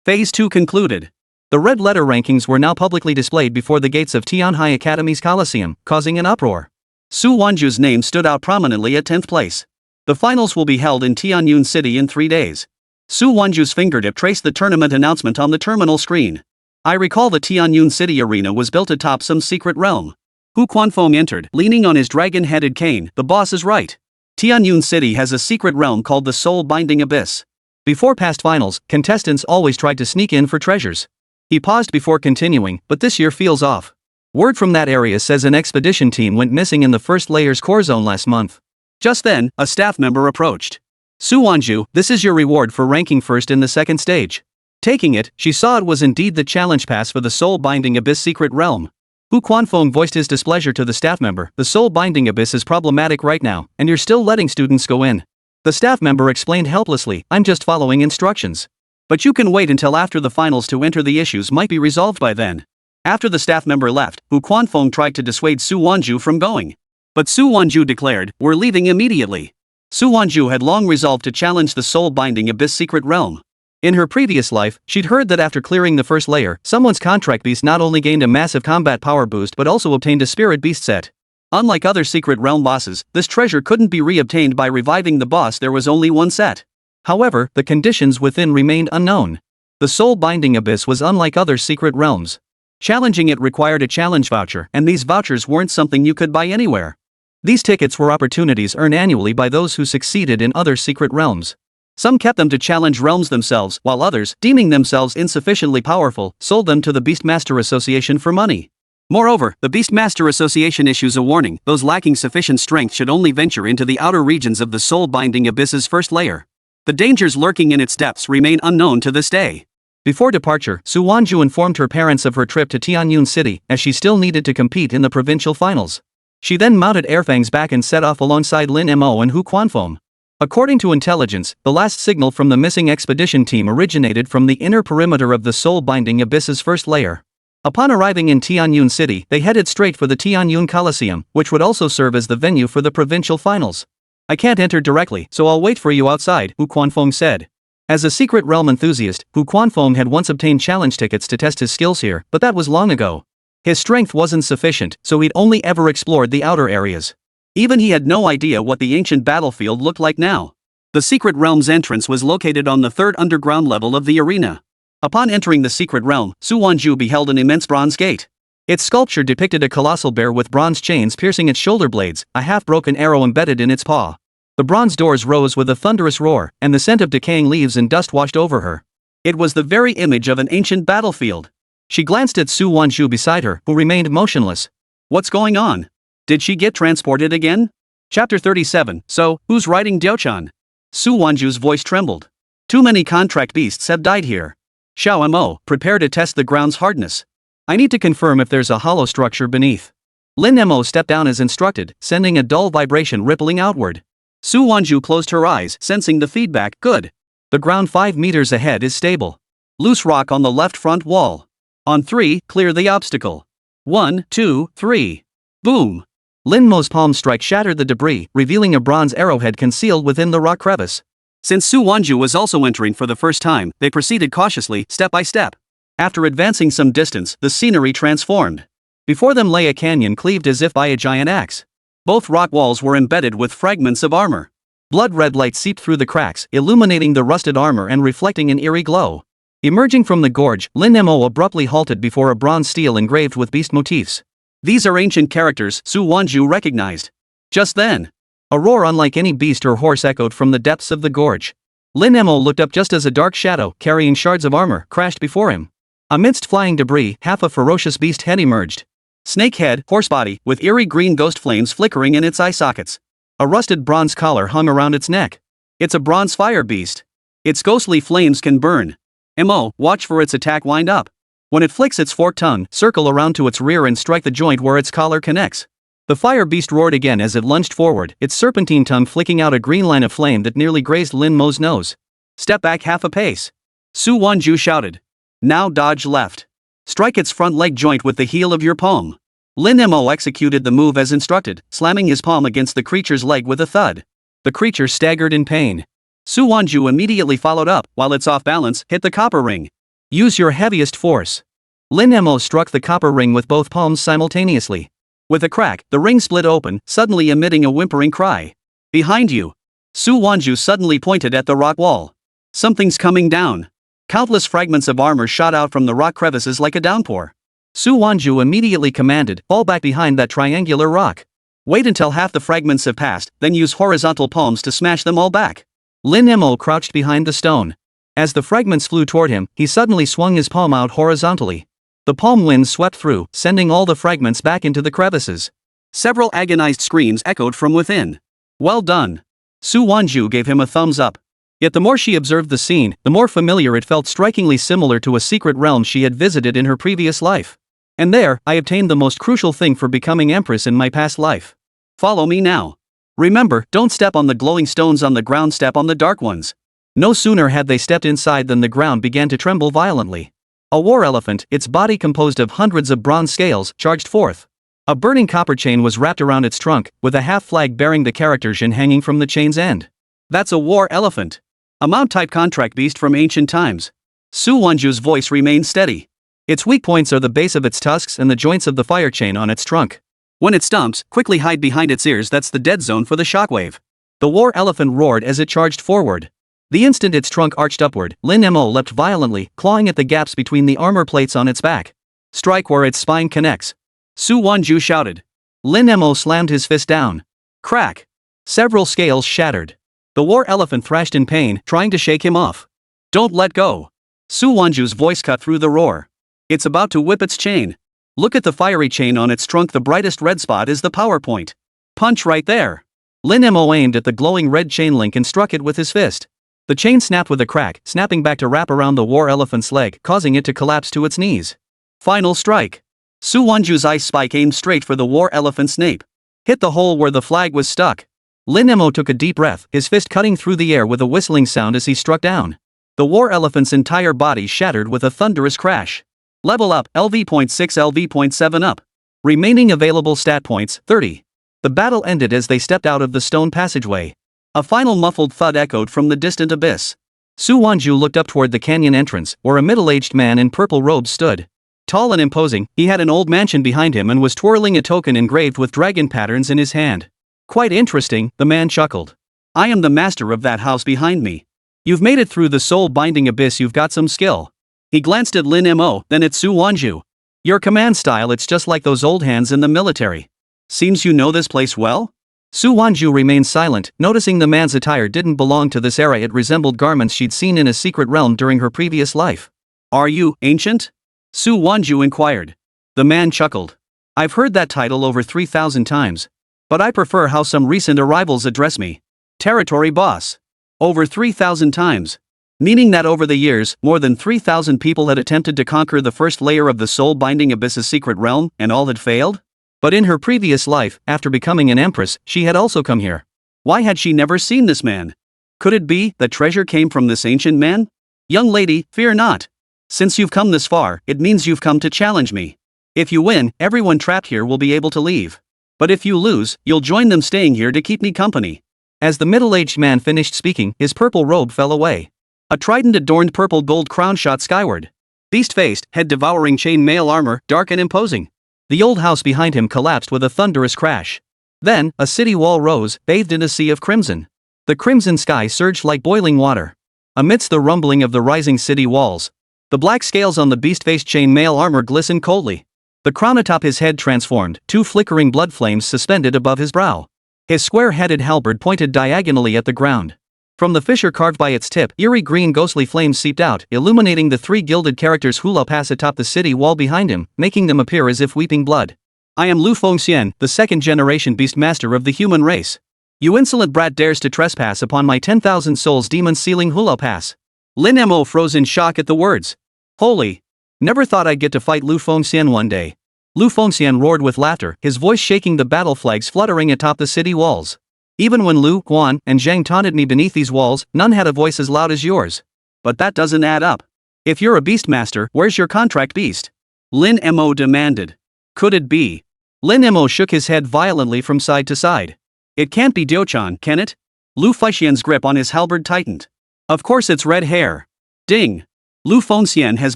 Phase 2 concluded. The red letter rankings were now publicly displayed before the gates of Tianhai Academy's Coliseum, causing an uproar. Su Wanzhu's name stood out prominently at 10th place. The finals will be held in Tianyun City in 3 days. Su Wanzhu's fingertip traced the tournament announcement on the terminal screen. I recall the Tianyun City arena was built atop some secret realm. Hu Quanfeng entered, leaning on his dragon-headed cane. The boss is right. Tianyun City has a secret realm called the Soul-Binding Abyss. Before past finals, contestants always tried to sneak in for treasures. He paused before continuing, but this year feels off. Word from that area says an expedition team went missing in the first layer's core zone last month. Just then, a staff member approached. Su Wanzhu, this is your reward for ranking first in the second stage. Taking it, she saw it was indeed the challenge pass for the soul-binding abyss secret realm. Hu Quanfeng voiced his displeasure to the staff member. The soul-binding abyss is problematic right now, and you're still letting students go in. The staff member explained helplessly, I'm just following instructions. But you can wait until after the finals to enter, the issues might be resolved by then. After the staff member left, Hu Quanfeng tried to dissuade Su Wanzhu from going. But Su Wanzhu declared, we're leaving immediately. Su Wanzhu had long resolved to challenge the soul-binding abyss secret realm. In her previous life, she'd heard that after clearing the first layer, someone's contract beast not only gained a massive combat power boost but also obtained a spirit beast set. Unlike other secret realm bosses, this treasure couldn't be re-obtained by reviving the boss. There was only one set. However, the conditions within remained unknown. The soul-binding abyss was unlike other secret realms. Challenging it required a challenge voucher, and these vouchers weren't something you could buy anywhere. These tickets were opportunities earned annually by those who succeeded in other secret realms. Some kept them to challenge realms themselves, while others, deeming themselves insufficiently powerful, sold them to the Beastmaster Association for money. Moreover, the Beastmaster Association issues a warning: those lacking sufficient strength should only venture into the outer regions of the soul-binding abyss's first layer. The dangers lurking in its depths remain unknown to this day. Before departure, Su Wanzhu informed her parents of her trip to Tianyun City, as she still needed to compete in the provincial finals. She then mounted Airfang's back and set off alongside Lin Mo and Hu Quanfeng. According to intelligence, the last signal from the missing expedition team originated from the inner perimeter of the soul-binding abyss's first layer. Upon arriving in Tianyun City, they headed straight for the Tianyun Coliseum, which would also serve as the venue for the provincial finals. I can't enter directly, so I'll wait for you outside, Hu Quanfeng said. As a secret realm enthusiast, Hu Quanfeng had once obtained challenge tickets to test his skills here, but that was long ago. His strength wasn't sufficient, so he'd only ever explored the outer areas. Even he had no idea what the ancient battlefield looked like now. The secret realm's entrance was located on the third underground level of the arena. Upon entering the secret realm, Su Wanzhu beheld an immense bronze gate. Its sculpture depicted a colossal bear with bronze chains piercing its shoulder blades, a half-broken arrow embedded in its paw. The bronze doors rose with a thunderous roar, and the scent of decaying leaves and dust washed over her. It was the very image of an ancient battlefield. She glanced at Su Wanzhu beside her, who remained motionless. What's going on? Did she get transported again? Chapter 37. So, who's riding Diochan? Su Wanzhu's voice trembled. Too many contract beasts have died here. Xiao Mo, prepare to test the ground's hardness. I need to confirm if there's a hollow structure beneath. Lin Mo stepped down as instructed, sending a dull vibration rippling outward. Su Wanzhu closed her eyes, sensing the feedback. Good. The ground 5 meters ahead is stable. Loose rock on the left front wall. On 3, clear the obstacle. 1, 2, 3. Boom. Lin Mo's palm strike shattered the debris, revealing a bronze arrowhead concealed within the rock crevice. Since Su Wanzhu was also entering for the first time, they proceeded cautiously, step by step. After advancing some distance, the scenery transformed. Before them lay a canyon cleaved as if by a giant axe. Both rock walls were embedded with fragments of armor. Blood-red light seeped through the cracks, illuminating the rusted armor and reflecting an eerie glow. Emerging from the gorge, Lin Mo abruptly halted before a bronze stele engraved with beast motifs. These are ancient characters, Su Wanzhu recognized. Just then, a roar unlike any beast or horse echoed from the depths of the gorge. Lin Mo looked up just as a dark shadow, carrying shards of armor, crashed before him. Amidst flying debris, half a ferocious beast head emerged. Snake head, horse body, with eerie green ghost flames flickering in its eye sockets. A rusted bronze collar hung around its neck. It's a bronze fire beast. Its ghostly flames can burn. Mo, watch for its attack. Wind up. When it flicks its forked tongue, circle around to its rear and strike the joint where its collar connects. The fire beast roared again as it lunged forward, its serpentine tongue flicking out a green line of flame that nearly grazed Lin Mo's nose. Step back half a pace. Su Wanzhu shouted. Now dodge left. Strike its front leg joint with the heel of your palm. Lin Mo executed the move as instructed, slamming his palm against the creature's leg with a thud. The creature staggered in pain. Su Wanzhu immediately followed up, while it's off balance, hit the copper ring. Use your heaviest force. Lin Mo struck the copper ring with both palms simultaneously. With a crack, the ring split open, suddenly emitting a whimpering cry. Behind you. Su Wanzhu suddenly pointed at the rock wall. Something's coming down. Countless fragments of armor shot out from the rock crevices like a downpour. Su Wanzhu immediately commanded, fall back behind that triangular rock. Wait until half the fragments have passed, then use horizontal palms to smash them all back. Lin Mo crouched behind the stone. As the fragments flew toward him, he suddenly swung his palm out horizontally. The palm winds swept through, sending all the fragments back into the crevices. Several agonized screams echoed from within. Well done. Su Wanzhu gave him a thumbs up. Yet the more she observed the scene, the more familiar it felt, strikingly similar to a secret realm she had visited in her previous life. And there, I obtained the most crucial thing for becoming empress in my past life. Follow me now. Remember, don't step on the glowing stones on the ground, step on the dark ones. No sooner had they stepped inside than the ground began to tremble violently. A war elephant, its body composed of hundreds of bronze scales, charged forth. A burning copper chain was wrapped around its trunk, with a half flag bearing the character Jin hanging from the chain's end. That's a war elephant. A mount-type contract beast from ancient times. Su Wanzhu's voice remained steady. Its weak points are the base of its tusks and the joints of the fire chain on its trunk. When it stomps, quickly hide behind its ears, that's the dead zone for the shockwave. The war elephant roared as it charged forward. The instant its trunk arched upward, Lin Mo leapt violently, clawing at the gaps between the armor plates on its back. Strike where its spine connects. Su Wanzhu shouted. Lin Mo slammed his fist down. Crack! Several scales shattered. The war elephant thrashed in pain, trying to shake him off. Don't let go. Su Wanzhu's voice cut through the roar. It's about to whip its chain. Look at the fiery chain on its trunk, the brightest red spot is the power point. Punch right there. Lin Mo aimed at the glowing red chain link and struck it with his fist. The chain snapped with a crack, snapping back to wrap around the war elephant's leg, causing it to collapse to its knees. Final strike. Su Wanzhu's ice spike aimed straight for the war elephant's nape. Hit the hole where the flag was stuck. Lin Mo took a deep breath, his fist cutting through the air with a whistling sound as he struck down. The war elephant's entire body shattered with a thunderous crash. Level up, LV.6, LV.7 up. Remaining available stat points, 30. The battle ended as they stepped out of the stone passageway. A final muffled thud echoed from the distant abyss. Su Wanzhu looked up toward the canyon entrance, where a middle-aged man in purple robes stood. Tall and imposing, he had an old mansion behind him and was twirling a token engraved with dragon patterns in his hand. Quite interesting, the man chuckled. I am the master of that house behind me. You've made it through the soul-binding abyss, you've got some skill. He glanced at Lin Mo, then at Su Wanzhu. Your command style, it's just like those old hands in the military. Seems you know this place well? Su Wanzhu remained silent, noticing the man's attire didn't belong to this era, it resembled garments she'd seen in a secret realm during her previous life. Are you ancient? Su Wanzhu inquired. The man chuckled. I've heard that title over 3,000 times. But I prefer how some recent arrivals address me. Territory boss. Over 3,000 times. Meaning that over the years, more than 3,000 people had attempted to conquer the first layer of the soul-binding abyss's secret realm, and all had failed? But in her previous life, after becoming an empress, she had also come here. Why had she never seen this man? Could it be that treasure came from this ancient man? Young lady, fear not. Since you've come this far, it means you've come to challenge me. If you win, everyone trapped here will be able to leave. But if you lose, you'll join them staying here to keep me company. As the middle-aged man finished speaking, his purple robe fell away. A trident-adorned purple gold crown shot skyward. Beast-faced, head-devouring chain mail armor, dark and imposing. The old house behind him collapsed with a thunderous crash. Then, a city wall rose, bathed in a sea of crimson. The crimson sky surged like boiling water. Amidst the rumbling of the rising city walls, the black scales on the beast-faced chain mail armor glistened coldly. The crown atop his head transformed, two flickering blood flames suspended above his brow. His square-headed halberd pointed diagonally at the ground. From the fissure carved by its tip, eerie green ghostly flames seeped out, illuminating the three gilded characters hula pass atop the city wall behind him, making them appear as if weeping blood. I am Lu Fengxian, the second-generation beastmaster of the human race. You insolent brat dares to trespass upon my 10,000 souls demon-sealing hula pass. Lin Mo froze in shock at the words. Holy! Never thought I'd get to fight Lu Fengxian one day. Lu Fengxian roared with laughter, his voice shaking, the battle flags fluttering atop the city walls. Even when Lu, Guan, and Zhang taunted me beneath these walls, none had a voice as loud as yours. But that doesn't add up. If you're a beastmaster, where's your contract beast? Lin Mo demanded. Could it be? Lin Mo shook his head violently from side to side. It can't be Diochan, can it? Lu Fengxian's grip on his halberd tightened. Of course it's red hair. Ding! Lu Fengxian has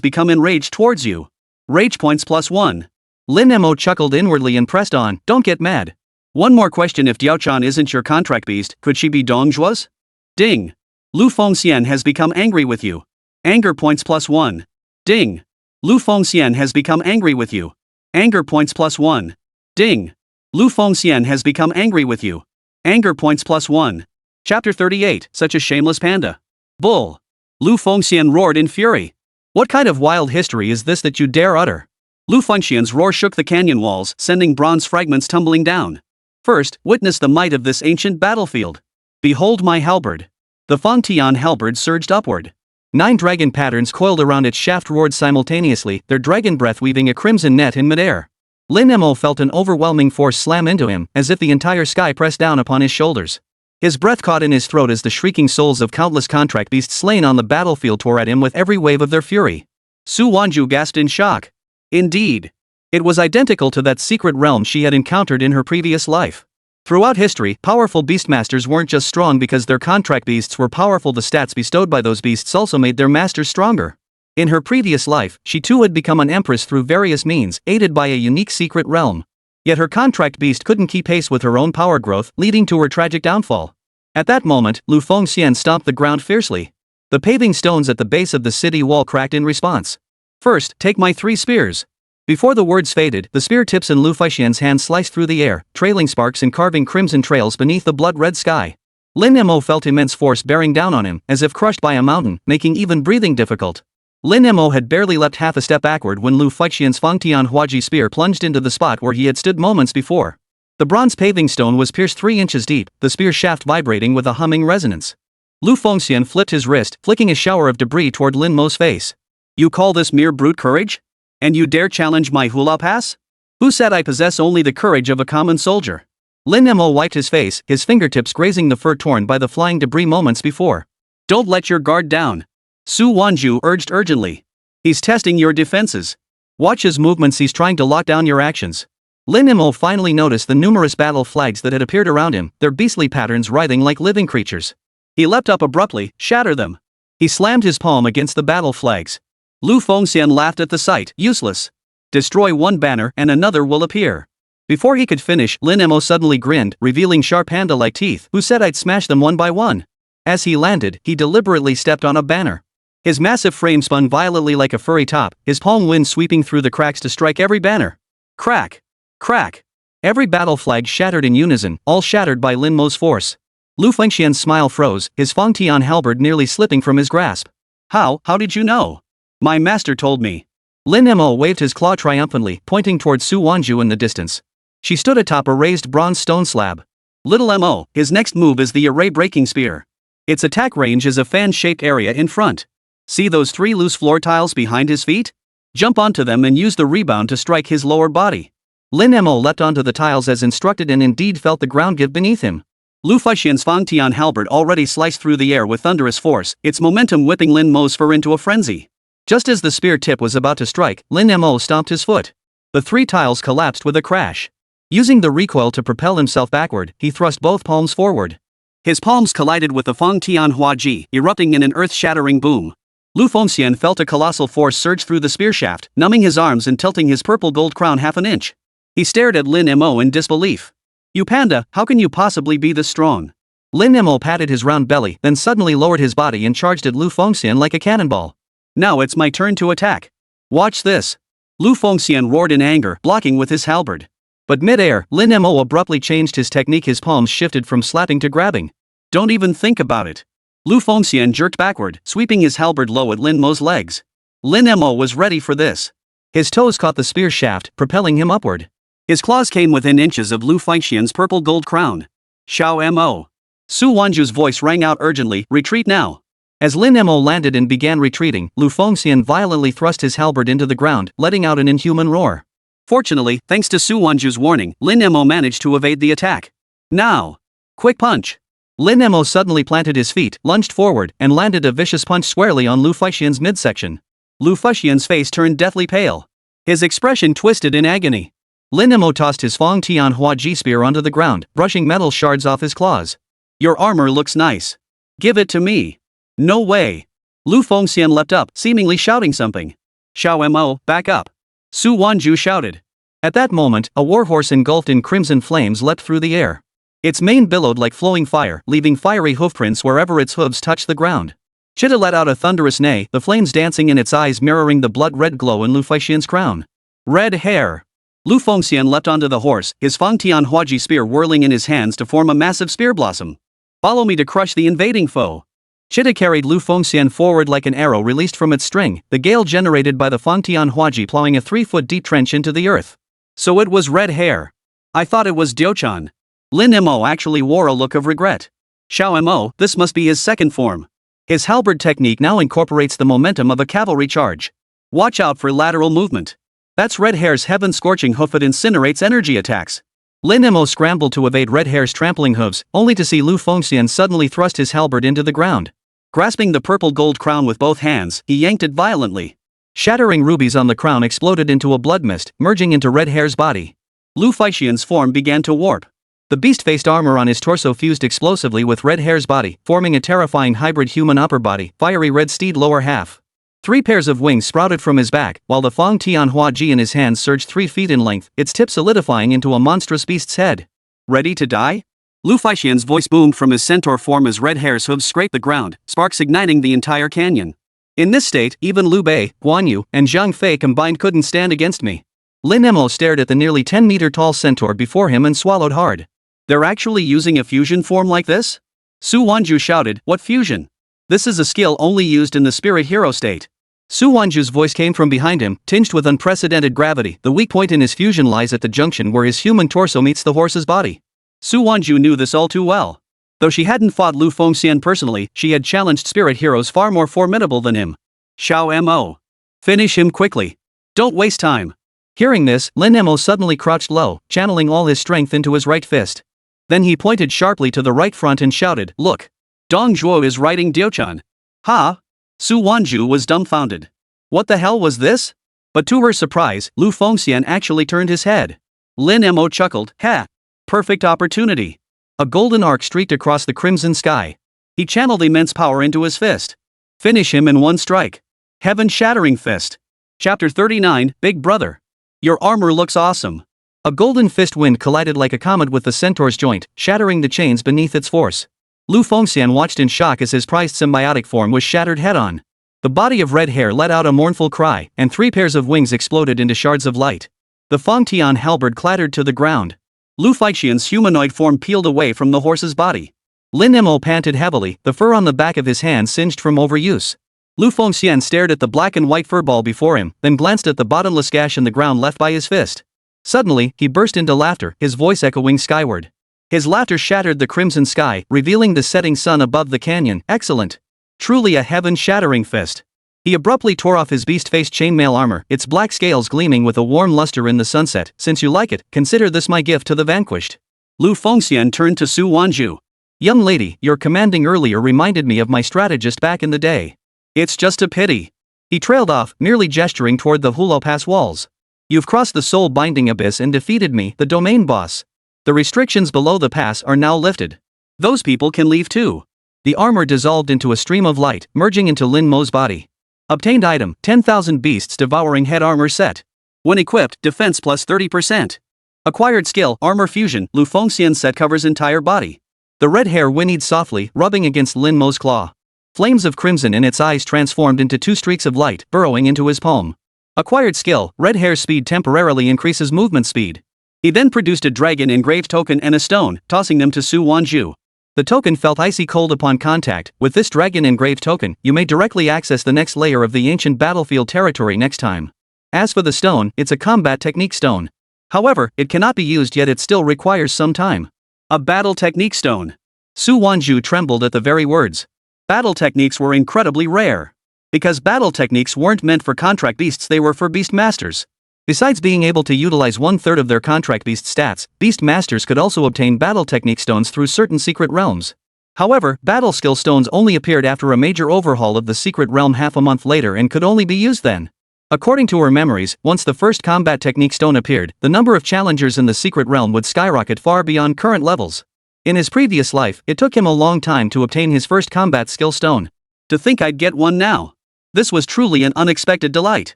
become enraged towards you. Rage points +1. Lin Mo chuckled inwardly and pressed on, don't get mad. One more question, if Diaochan isn't your contract beast, could she be Dongzhua's? Ding! Lu Fengxian has become angry with you. Anger points +1. Ding! Lu Fengxian has become angry with you. Anger points +1. Ding! Lu Fengxian has become angry with you. Anger points +1. Chapter 38, Such a Shameless Panda. Bull! Lu Fengxian roared in fury. What kind of wild history is this that you dare utter? Lu Fengxian's roar shook the canyon walls, sending bronze fragments tumbling down. First, witness the might of this ancient battlefield. Behold my halberd. The Fangtian halberd surged upward. 9 dragon patterns coiled around its shaft roared simultaneously, their dragon breath weaving a crimson net in midair. Lin Mo felt an overwhelming force slam into him, as if the entire sky pressed down upon his shoulders. His breath caught in his throat as the shrieking souls of countless contract beasts slain on the battlefield tore at him with every wave of their fury. Su Wanzhu gasped in shock. Indeed. It was identical to that secret realm she had encountered in her previous life. Throughout history, powerful beastmasters weren't just strong because their contract beasts were powerful. The stats bestowed by those beasts also made their masters stronger. In her previous life, she too had become an empress through various means, aided by a unique secret realm. Yet her contract beast couldn't keep pace with her own power growth, leading to her tragic downfall. At that moment, Lu Fengxian stomped the ground fiercely. The paving stones at the base of the city wall cracked in response. First, take my 3 spears. Before the words faded, the spear tips in Lu Fengxian's hand sliced through the air, trailing sparks and carving crimson trails beneath the blood-red sky. Lin Mo felt immense force bearing down on him, as if crushed by a mountain, making even breathing difficult. Lin Mo had barely leapt half a step backward when Lu Fengxian's Fangtian Huaji spear plunged into the spot where he had stood moments before. The bronze paving stone was pierced 3 inches deep, the spear shaft vibrating with a humming resonance. Lu Fengxian flipped his wrist, flicking a shower of debris toward Lin Mo's face. You call this mere brute courage? And you dare challenge my hula pass? Who said I possess only the courage of a common soldier? Lin Mo wiped his face, his fingertips grazing the fur torn by the flying debris moments before. Don't let your guard down. Su Wanzhu urged urgently. He's testing your defenses. Watch his movements, he's trying to lock down your actions. Lin Mo finally noticed the numerous battle flags that had appeared around him, their beastly patterns writhing like living creatures. He leapt up abruptly, shatter them. He slammed his palm against the battle flags. Lu Fengxian laughed at the sight. Useless. Destroy one banner and another will appear. Before he could finish, Lin Mo suddenly grinned, revealing sharp panda-like teeth. Who said I'd smash them one by one? As he landed, he deliberately stepped on a banner. His massive frame spun violently like a furry top, his palm wind sweeping through the cracks to strike every banner. Crack! Crack! Every battle flag shattered in unison, all shattered by Lin Mo's force. Lu Fengxian's smile froze, his Fangtian halberd nearly slipping from his grasp. How did you know? My master told me. Lin Mo waved his claw triumphantly, pointing toward Su Wanzhu in the distance. She stood atop a raised bronze stone slab. Little Mo, his next move is the array-breaking spear. Its attack range is a fan-shaped area in front. See those 3 loose floor tiles behind his feet? Jump onto them and use the rebound to strike his lower body. Lin Mo leapt onto the tiles as instructed and indeed felt the ground give beneath him. Lu Fengxian's Fangtian halberd already sliced through the air with thunderous force, its momentum whipping Lin Mo's fur into a frenzy. Just as the spear tip was about to strike, Lin Mo stomped his foot. The 3 tiles collapsed with a crash. Using the recoil to propel himself backward, he thrust both palms forward. His palms collided with the Fangtian Huaji, erupting in an earth-shattering boom. Lu Fengxian felt a colossal force surge through the spear shaft, numbing his arms and tilting his purple gold crown half an inch. He stared at Lin Mo in disbelief. You panda, how can you possibly be this strong? Lin Mo patted his round belly, then suddenly lowered his body and charged at Lu Fengxian like a cannonball. Now it's my turn to attack. Watch this. Lu Fengxian roared in anger, blocking with his halberd. But mid-air, Lin Mo abruptly changed his technique, his palms shifted from slapping to grabbing. Don't even think about it. Lu Fengxian jerked backward, sweeping his halberd low at Lin Mo's legs. Lin Mo was ready for this. His toes caught the spear shaft, propelling him upward. His claws came within inches of Lu Fengxian's purple gold crown. Xiao Mo. Su Wanzhu's voice rang out urgently, retreat now. As Lin Mo landed and began retreating, Lu Fengxian violently thrust his halberd into the ground, letting out an inhuman roar. Fortunately, thanks to Su Wanzhu's warning, Lin Mo managed to evade the attack. Now! Quick punch! Lin Mo suddenly planted his feet, lunged forward, and landed a vicious punch squarely on Lu Fengxian's midsection. Lu Fengxian's face turned deathly pale. His expression twisted in agony. Lin Mo tossed his Fangtian Huaji spear onto the ground, brushing metal shards off his claws. Your armor looks nice. Give it to me. No way. Lu Fengxian leapt up, seemingly shouting something. Xiao Mo, back up. Su Wanzhu shouted. At that moment, a warhorse engulfed in crimson flames leapt through the air. Its mane billowed like flowing fire, leaving fiery hoofprints wherever its hooves touched the ground. Cheetah let out a thunderous neigh, the flames dancing in its eyes mirroring the blood-red glow in Lu Fengxian's crown. Red hair. Lu Fengxian leapt onto the horse, his Fangtian Huaji spear whirling in his hands to form a massive spear blossom. Follow me to crush the invading foe. Cheetah carried Lu Fengxian forward like an arrow released from its string, the gale generated by the Fangtian Huaji plowing a 3-foot deep trench into the earth. So it was red hair. I thought it was Diochan. Lin Mo actually wore a look of regret. Xiao Mo, this must be his second form. His halberd technique now incorporates the momentum of a cavalry charge. Watch out for lateral movement. That's Red Hair's heaven-scorching hoof. It incinerates energy attacks. Lin Mo scrambled to evade Red Hair's trampling hooves, only to see Lu Fengxian suddenly thrust his halberd into the ground. Grasping the purple gold crown with both hands, he yanked it violently. Shattering rubies on the crown exploded into a blood mist, merging into Red Hair's body. Lu Fengxian's form began to warp. The beast-faced armor on his torso fused explosively with Red Hair's body, forming a terrifying hybrid human upper body, fiery red steed lower half. 3 pairs of wings sprouted from his back, while the Fang Tianhua Ji in his hands surged 3 feet in length, its tip solidifying into a monstrous beast's head. Ready to die? Lu Fengxian's voice boomed from his centaur form as Red Hair's hooves scraped the ground, sparks igniting the entire canyon. In this state, even Liu Bei, Guanyu, and Zhang Fei combined couldn't stand against me. Lin Mo stared at the nearly 10-meter-tall centaur before him and swallowed hard. They're actually using a fusion form like this? Su Wanzhu shouted, what fusion? This is a skill only used in the spirit hero state. Su Wanzhu's voice came from behind him, tinged with unprecedented gravity. The weak point in his fusion lies at the junction where his human torso meets the horse's body. Su Wanzhu knew this all too well. Though she hadn't fought Lu Fengxian personally, she had challenged spirit heroes far more formidable than him. Xiao Mo. Finish him quickly. Don't waste time. Hearing this, Lin Mo suddenly crouched low, channeling all his strength into his right fist. Then he pointed sharply to the right front and shouted, look. Dong Zhuo is riding Diochan. Ha? Su Wanzhu was dumbfounded. What the hell was this? But to her surprise, Lu Fengxian actually turned his head. Lin Mo chuckled, ha! Perfect opportunity. A golden arc streaked across the crimson sky. He channeled immense power into his fist. Finish him in one strike. Heaven-shattering fist. Chapter 39, Big Brother. Your armor looks awesome. A golden fist wind collided like a comet with the centaur's joint, shattering the chains beneath its force. Lu Fengxian watched in shock as his prized symbiotic form was shattered head-on. The body of Red Hair let out a mournful cry, and 3 pairs of wings exploded into shards of light. The Fang Tian halberd clattered to the ground. Lu Fengxian's humanoid form peeled away from the horse's body. Lin Mo panted heavily, the fur on the back of his hand singed from overuse. Lu Fengxian stared at the black and white furball before him, then glanced at the bottomless gash in the ground left by his fist. Suddenly, he burst into laughter, his voice echoing skyward. His laughter shattered the crimson sky, revealing the setting sun above the canyon. Excellent. Truly a heaven-shattering fist. He abruptly tore off his beast-faced chainmail armor, its black scales gleaming with a warm luster in the sunset. Since you like it, consider this my gift to the vanquished. Lu Fengxian turned to Su Wanzhu. Young lady, your commanding earlier reminded me of my strategist back in the day. It's just a pity. He trailed off, merely gesturing toward the Hulo Pass walls. You've crossed the soul-binding abyss and defeated me, the domain boss. The restrictions below the pass are now lifted. Those people can leave too. The armor dissolved into a stream of light, merging into Lin Mo's body. Obtained item, 10,000 beasts devouring head armor set. When equipped, defense plus 30%. Acquired skill, armor fusion, Lu Fengxian set covers entire body. The red hair whinnied softly, rubbing against Lin Mo's claw. Flames of crimson in its eyes transformed into 2 streaks of light, burrowing into his palm. Acquired skill, red hair speed temporarily increases movement speed. He then produced a dragon engraved token and a stone, tossing them to Su Wanzhu. The token felt icy cold upon contact. With this dragon engraved token, you may directly access the next layer of the ancient battlefield territory next time. As for the stone, it's a combat technique stone. However, it cannot be used yet. It still requires some time. A battle technique stone. Su Wanzhu trembled at the very words. Battle techniques were incredibly rare. Because battle techniques weren't meant for contract beasts, they were for beast masters. Besides being able to utilize 1/3 of their contract beast stats, beast masters could also obtain battle technique stones through certain secret realms. However, battle skill stones only appeared after a major overhaul of the secret realm half a month later and could only be used then. According to her memories, once the first combat technique stone appeared, the number of challengers in the secret realm would skyrocket far beyond current levels. In his previous life, it took him a long time to obtain his first combat skill stone. To think I'd get one now. This was truly an unexpected delight.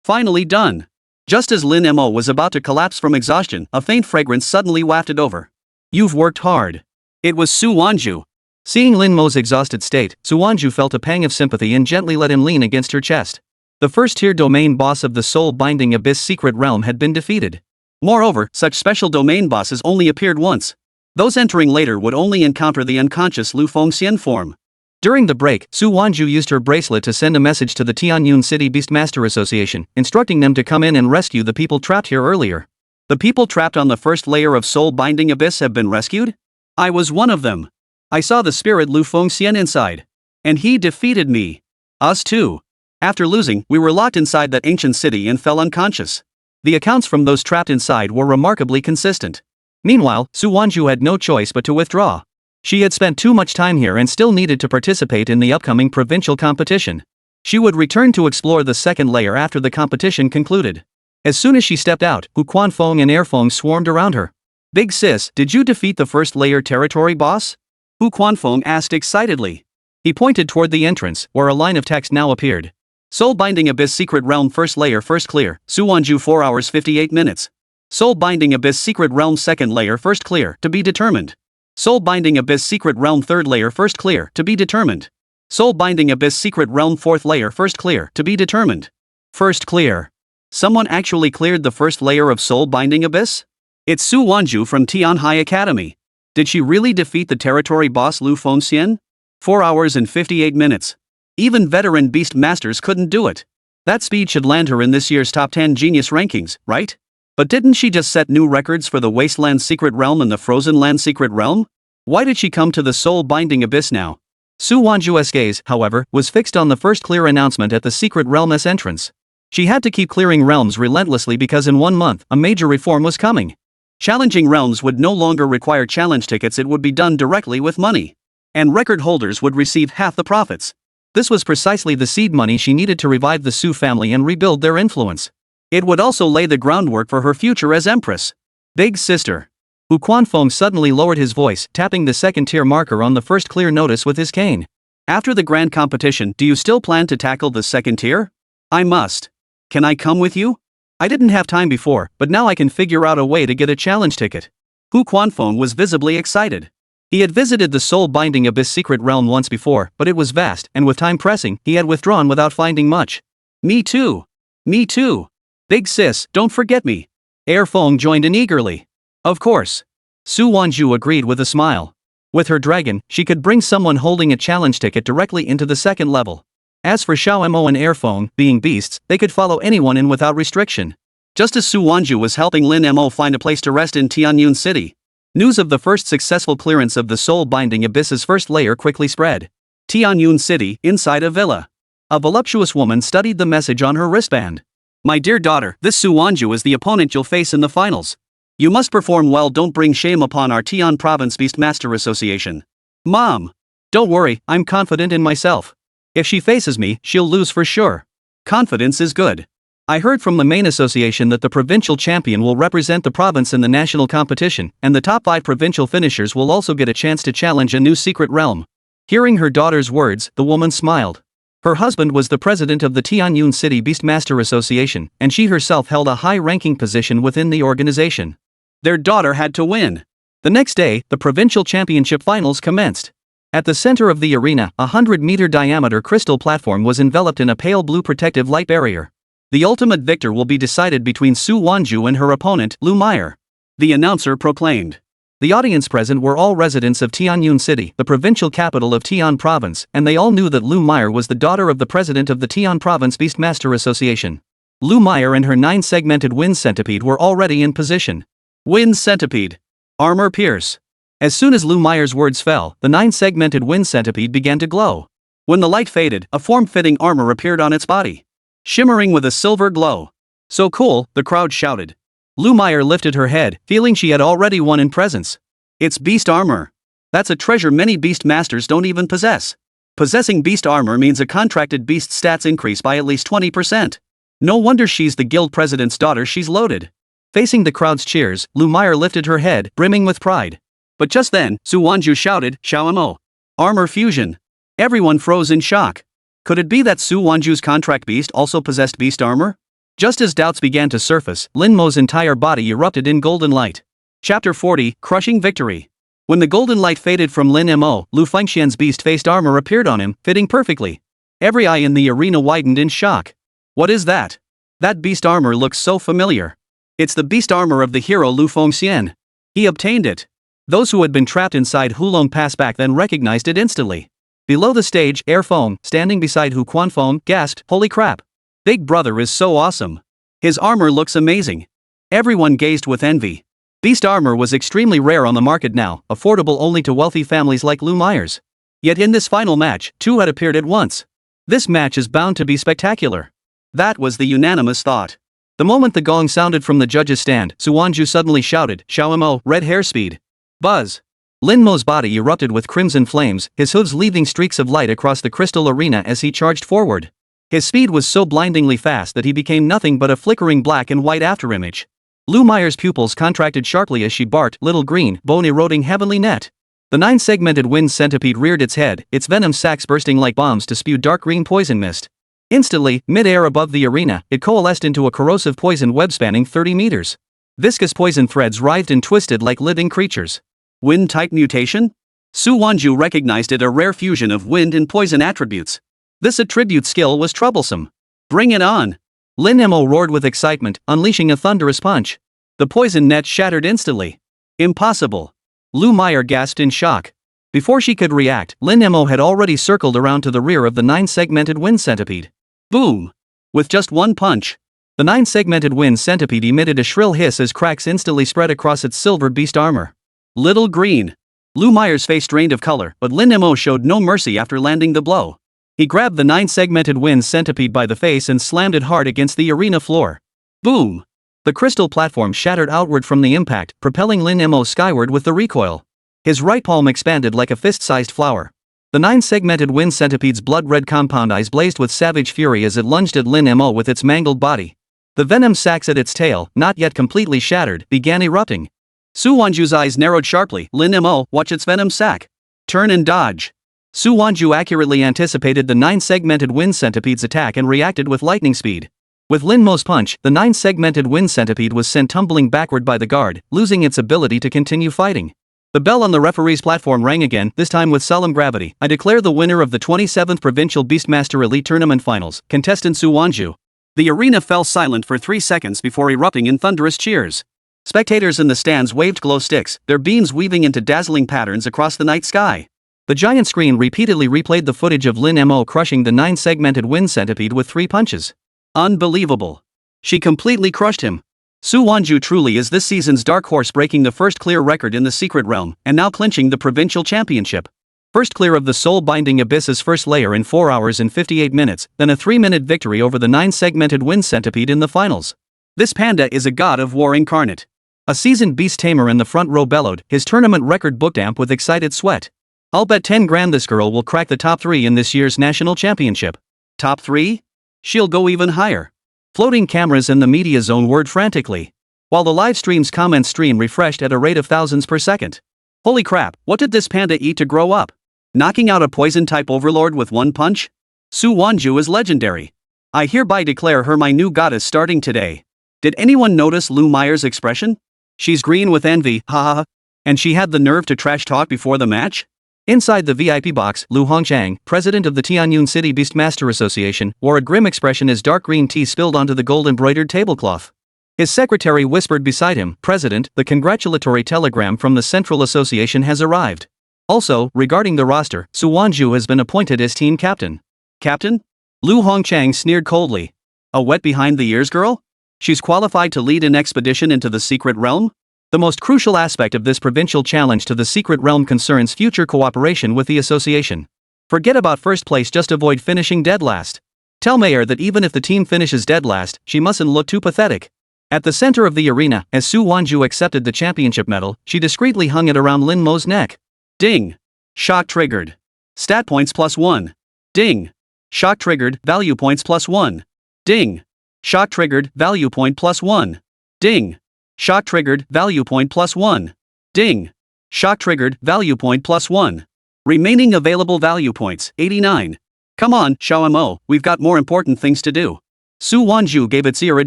Finally done. Just as Lin Mo was about to collapse from exhaustion, a faint fragrance suddenly wafted over. You've worked hard. It was Su Wanzhu. Seeing Lin Mo's exhausted state, Su Wanzhu felt a pang of sympathy and gently let him lean against her chest. The first-tier domain boss of the soul-binding abyss secret realm had been defeated. Moreover, such special domain bosses only appeared once. Those entering later would only encounter the unconscious Lu Fengxian form. During the break, Su Wanzhu used her bracelet to send a message to the Tianyun City Beastmaster Association, instructing them to come in and rescue the people trapped here earlier. The people trapped on the first layer of soul-binding abyss have been rescued? I was one of them. I saw the spirit Lu Fengxian inside. And he defeated me. Us too. After losing, we were locked inside that ancient city and fell unconscious. The accounts from those trapped inside were remarkably consistent. Meanwhile, Su Wanzhu had no choice but to withdraw. She had spent too much time here and still needed to participate in the upcoming provincial competition. She would return to explore the second layer after the competition concluded. As soon as she stepped out, Hu Quanfeng and Airfeng swarmed around her. Big sis, did you defeat the first layer territory boss? Hu Quanfeng asked excitedly. He pointed toward the entrance, where a line of text now appeared. Soul Binding Abyss Secret Realm First Layer First Clear, Su Wanzhu 4 hours 58 minutes. Soul Binding Abyss Secret Realm Second Layer First Clear, to be determined. Soul Binding Abyss Secret Realm Third Layer First Clear, to be determined. Soul Binding Abyss Secret Realm Fourth Layer First Clear, to be determined. First Clear. Someone actually cleared the first layer of Soul Binding Abyss? It's Su Wanzhu from Tianhai Academy. Did she really defeat the territory boss Lu Fengxian? 4 hours and 58 minutes. Even veteran beast masters couldn't do it. That speed should land her in this year's top 10 genius rankings, right? But didn't she just set new records for the Wasteland Secret Realm and the Frozen Land Secret Realm? Why did she come to the Soul Binding Abyss now? Su Wanzhu's gaze, however, was fixed on the first clear announcement at the Secret Realm's entrance. She had to keep clearing realms relentlessly because in 1 month, a major reform was coming. Challenging realms would no longer require challenge tickets, it would be done directly with money. And record holders would receive half the profits. This was precisely the seed money she needed to revive the Su family and rebuild their influence. It would also lay the groundwork for her future as empress. Big sister. Hu Quanfeng suddenly lowered his voice, tapping the second-tier marker on the first clear notice with his cane. After the grand competition, do you still plan to tackle the second tier? I must. Can I come with you? I didn't have time before, but now I can figure out a way to get a challenge ticket. Hu Quanfeng was visibly excited. He had visited the Soul Binding Abyss Secret Realm once before, but it was vast, and with time pressing, he had withdrawn without finding much. Me too. Me too. Big sis, don't forget me. Airfeng joined in eagerly. Of course. Su Wanzhu agreed with a smile. With her dragon, she could bring someone holding a challenge ticket directly into the second level. As for Xiao Mo and Airfeng, being beasts, they could follow anyone in without restriction. Just as Su Wanzhu was helping Lin Mo find a place to rest in Tianyun City, news of the first successful clearance of the Soul Binding Abyss's first layer quickly spread. Tianyun City, inside a villa. A voluptuous woman studied the message on her wristband. My dear daughter, this Su Wanzhu is the opponent you'll face in the finals. You must perform well, don't bring shame upon our Tian Province Beastmaster Association. Mom! Don't worry, I'm confident in myself. If she faces me, she'll lose for sure. Confidence is good. I heard from the main association that the provincial champion will represent the province in the national competition, and the top 5 provincial finishers will also get a chance to challenge a new secret realm. Hearing her daughter's words, the woman smiled. Her husband was the president of the Tianyun City Beastmaster Association, and she herself held a high-ranking position within the organization. Their daughter had to win. The next day, the provincial championship finals commenced. At the center of the arena, a 100-meter diameter crystal platform was enveloped in a pale blue protective light barrier. The ultimate victor will be decided between Su Wanzhu and her opponent, Lu Meyer. The announcer proclaimed. The audience present were all residents of Tianyun City, the provincial capital of Tian Province, and they all knew that Lu Meyer was the daughter of the president of the Tian Province Beastmaster Association. Lu Meyer and her 9-segmented wind centipede were already in position. Wind centipede. Armor pierce. As soon as Lu Meyer's words fell, the 9-segmented wind centipede began to glow. When the light faded, a form-fitting armor appeared on its body, shimmering with a silver glow. So cool, the crowd shouted. Lu Meyer lifted her head, feeling she had already won in presence. It's beast armor. That's a treasure many beast masters don't even possess. Possessing beast armor means a contracted beast stats increase by at least 20%. No wonder she's the guild president's daughter, she's loaded. Facing the crowd's cheers, Lu Meyer lifted her head, brimming with pride. But just then, Su Wanzhu shouted, Xiao Mo. Armor fusion. Everyone froze in shock. Could it be that Su Wanzhu's contract beast also possessed beast armor? Just as doubts began to surface, Lin Mo's entire body erupted in golden light. Chapter 40, Crushing Victory. When the golden light faded from Lin Mo, Lu Fengxian's beast-faced armor appeared on him, fitting perfectly. Every eye in the arena widened in shock. What is that? That beast armor looks so familiar. It's the beast armor of the hero Lu Fengxian. He obtained it. Those who had been trapped inside Hulong Pass back then recognized it instantly. Below the stage, Airfeng, standing beside Hu Quanfeng, gasped, Holy crap! Big brother is so awesome. His armor looks amazing. Everyone gazed with envy. Beast armor was extremely rare on the market now, affordable only to wealthy families like Liu Myers. Yet in this final match, two had appeared at once. This match is bound to be spectacular. That was the unanimous thought. The moment the gong sounded from the judges' stand, Su Wanzhu suddenly shouted, "Xiao Mo, red hair speed." Buzz. Lin Mo's body erupted with crimson flames, his hooves leaving streaks of light across the crystal arena as he charged forward. His speed was so blindingly fast that he became nothing but a flickering black and white afterimage. Liu Myers' pupils contracted sharply as she barked, "Little green, bone-eroding heavenly net." The nine-segmented wind centipede reared its head, its venom sacs bursting like bombs to spew dark green poison mist. Instantly, mid-air above the arena, it coalesced into a corrosive poison web spanning 30 meters. Viscous poison threads writhed and twisted like living creatures. Wind-type mutation? Su Wanzhu recognized it, a rare fusion of wind and poison attributes. This attribute skill was troublesome. Bring it on! Lin Mo roared with excitement, unleashing a thunderous punch. The poison net shattered instantly. Impossible! Liu Meyer gasped in shock. Before she could react, Lin Mo had already circled around to the rear of the nine-segmented wind centipede. Boom! With just one punch, the nine-segmented wind centipede emitted a shrill hiss as cracks instantly spread across its silver beast armor. Little green. Liu Meyer's face drained of color, but Lin Mo showed no mercy after landing the blow. He grabbed the nine-segmented wind centipede by the face and slammed it hard against the arena floor. Boom! The crystal platform shattered outward from the impact, propelling Lin Mo skyward with the recoil. His right palm expanded like a fist-sized flower. The nine-segmented wind centipede's blood-red compound eyes blazed with savage fury as it lunged at Lin Mo with its mangled body. The venom sacs at its tail, not yet completely shattered, began erupting. Su Wanzhu's eyes narrowed sharply. "Lin Mo, watch its venom sac. Turn and dodge." Su Wanzhu accurately anticipated the nine-segmented wind centipede's attack and reacted with lightning speed. With Lin Mo's punch, the nine-segmented wind centipede was sent tumbling backward by the guard, losing its ability to continue fighting. The bell on the referee's platform rang again, this time with solemn gravity. "I declare the winner of the 27th Provincial Beastmaster Elite Tournament Finals, contestant Su Wanzhu." The arena fell silent for 3 seconds before erupting in thunderous cheers. Spectators in the stands waved glow sticks, their beams weaving into dazzling patterns across the night sky. The giant screen repeatedly replayed the footage of Lin Mo crushing the nine-segmented wind centipede with 3 punches. Unbelievable. She completely crushed him. Su Wanzhu truly is this season's dark horse, breaking the first clear record in the secret realm, and now clinching the provincial championship. First clear of the soul-binding abyss's first layer in 4 hours and 58 minutes, then a 3-minute victory over the nine-segmented wind centipede in the finals. This panda is a god of war incarnate. A seasoned beast tamer in the front row bellowed, his tournament record book damp with excited sweat. "I'll bet 10 grand this girl will crack the top 3 in this year's national championship." Top 3? She'll go even higher. Floating cameras in the media zone whirred frantically, while the live stream's comment stream refreshed at a rate of thousands per second. Holy crap, what did this panda eat to grow up? Knocking out a poison-type overlord with 1 punch? Su Wanzhu is legendary. I hereby declare her my new goddess starting today. Did anyone notice Liu Meyer's expression? She's green with envy, haha. And she had the nerve to trash talk before the match? Inside the VIP box, Lu Hongchang, president of the Tianyun City Beastmaster Association, wore a grim expression as dark green tea spilled onto the gold-embroidered tablecloth. His secretary whispered beside him, "President, the congratulatory telegram from the Central Association has arrived. Also, regarding the roster, Su Wanzhu has been appointed as team captain." Captain? Lu Hongchang sneered coldly. A wet behind-the-ears girl? She's qualified to lead an expedition into the secret realm? The most crucial aspect of this provincial challenge to the secret realm concerns future cooperation with the association. Forget about first place, just avoid finishing dead last. Tell Mayor that even if the team finishes dead last, she mustn't look too pathetic. At the center of the arena, as Su Wanzhu accepted the championship medal, she discreetly hung it around Lin Mo's neck. Ding! Shock triggered. Stat points +1. Ding! Shock triggered, value points +1. Ding! Shock triggered, value point +1. Ding! Shock triggered, value point +1. Ding! Shock triggered, value point +1. Remaining available value points, 89. Come on, Xiao Mo, we've got more important things to do. Su Wanzhu gave its ear a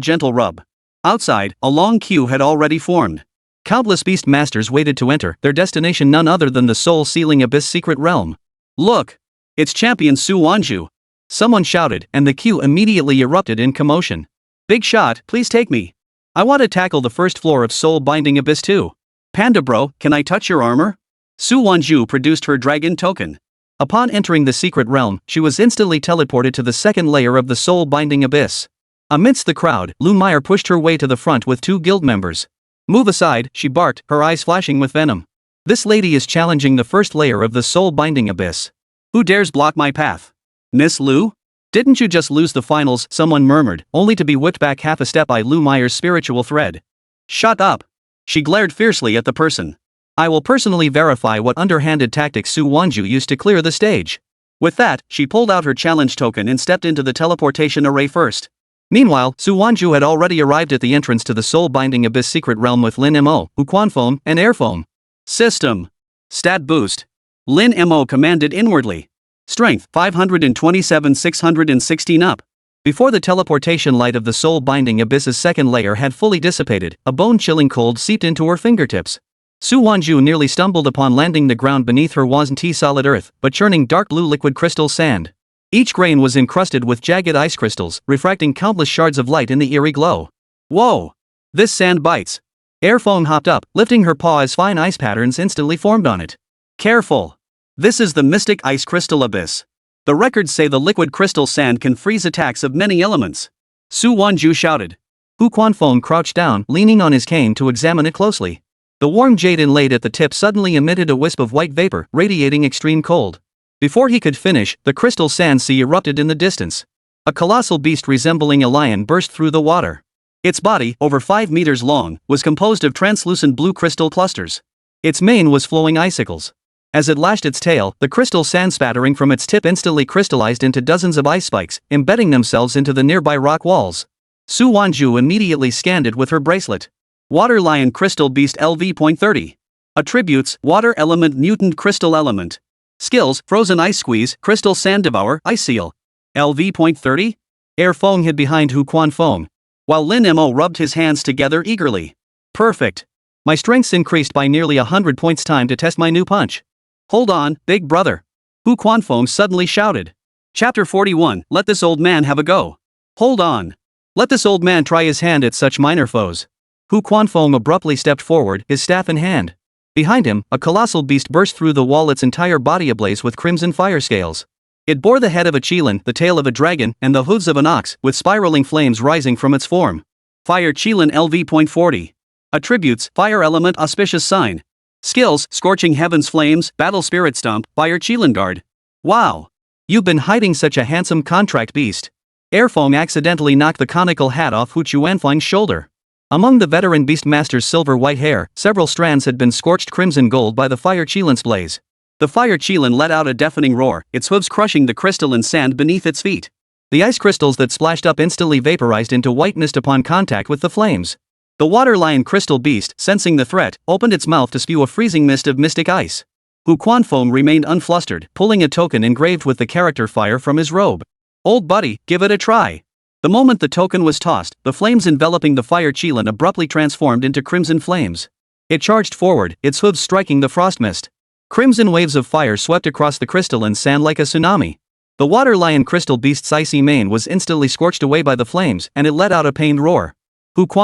gentle rub. Outside, a long queue had already formed. Countless beast masters waited to enter, their destination none other than the soul-sealing abyss secret realm. Look! It's champion Su Wanzhu! Someone shouted, and the queue immediately erupted in commotion. Big shot, please take me. I want to tackle the first floor of soul-binding abyss too. Panda bro, can I touch your armor? Su Wanzhu produced her dragon token. Upon entering the secret realm, she was instantly teleported to the second layer of the soul-binding abyss. Amidst the crowd, Liu Meyer pushed her way to the front with 2 guild members. Move aside, she barked, her eyes flashing with venom. This lady is challenging the first layer of the soul-binding abyss. Who dares block my path? Miss Liu? Didn't you just lose the finals, someone murmured, only to be whipped back half a step by Lu Meyer's spiritual thread. Shut up. She glared fiercely at the person. I will personally verify what underhanded tactics Su Wanzhu used to clear the stage. With that, she pulled out her challenge token and stepped into the teleportation array first. Meanwhile, Su Wanzhu had already arrived at the entrance to the soul-binding abyss secret realm with Lin Mo, Foam, and Air Foam. System. Stat boost. Lin Mo commanded inwardly. Strength 527 616 up. Before the teleportation light of the soul-binding abyss's second layer had fully dissipated, a bone-chilling cold seeped into her fingertips. Su Wanzhu nearly stumbled upon landing the ground beneath her wasn't solid earth, but churning dark blue liquid crystal sand. Each grain was encrusted with jagged ice crystals, refracting countless shards of light in the eerie glow. Whoa! This sand bites. Air Foam hopped up, lifting her paw as fine ice patterns instantly formed on it. Careful! This is the mystic ice crystal abyss. The records say the liquid crystal sand can freeze attacks of many elements. Su Wanzhu shouted. Foam crouched down, leaning on his cane to examine it closely. The warm jade inlaid at the tip suddenly emitted a wisp of white vapor, radiating extreme cold. Before he could finish, the crystal sand sea erupted in the distance. A colossal beast resembling a lion burst through the water. Its body, over 5 meters long, was composed of translucent blue crystal clusters. Its mane was flowing icicles. As it lashed its tail, the crystal sand spattering from its tip instantly crystallized into dozens of ice spikes, embedding themselves into the nearby rock walls. Su Wanzhu immediately scanned it with her bracelet. Water Lion Crystal Beast LV.30. Attributes: Water Element Mutant Crystal Element. Skills: Frozen Ice Squeeze, Crystal Sand Devour, Ice Seal. LV.30? Air Foam hid behind Foam, while Lin Mo rubbed his hands together eagerly. Perfect. My strengths increased by nearly 100 points. Time to test my new punch. Hold on, big brother. Foam suddenly shouted. Chapter 41, Let this old man have a go. Hold on. Let this old man try his hand at such minor foes. Foam abruptly stepped forward, his staff in hand. Behind him, a colossal beast burst through the wall, its entire body ablaze with crimson fire scales. It bore the head of a qilin, the tail of a dragon, and the hooves of an ox, with spiraling flames rising from its form. Fire qilin LV.40. Attributes: Fire Element Auspicious Sign. Skills: Scorching Heaven's Flames, Battle Spirit Stomp, Fire qilin Guard. Wow! You've been hiding such a handsome contract beast. Air Foam accidentally knocked the conical hat off Chuanfang's shoulder. Among the veteran Beastmaster's silver-white hair, several strands had been scorched crimson gold by the fire qilin's blaze. The fire qilin let out a deafening roar, its hooves crushing the crystalline sand beneath its feet. The ice crystals that splashed up instantly vaporized into white mist upon contact with the flames. The water lion crystal beast, sensing the threat, opened its mouth to spew a freezing mist of mystic ice. Foam remained unflustered, pulling a token engraved with the character fire from his robe. Old buddy, give it a try. The moment the token was tossed, the flames enveloping the fire qilin abruptly transformed into crimson flames. It charged forward, its hooves striking the frost mist. Crimson waves of fire swept across the crystalline sand like a tsunami. The water lion crystal beast's icy mane was instantly scorched away by the flames, and it let out a pained roar.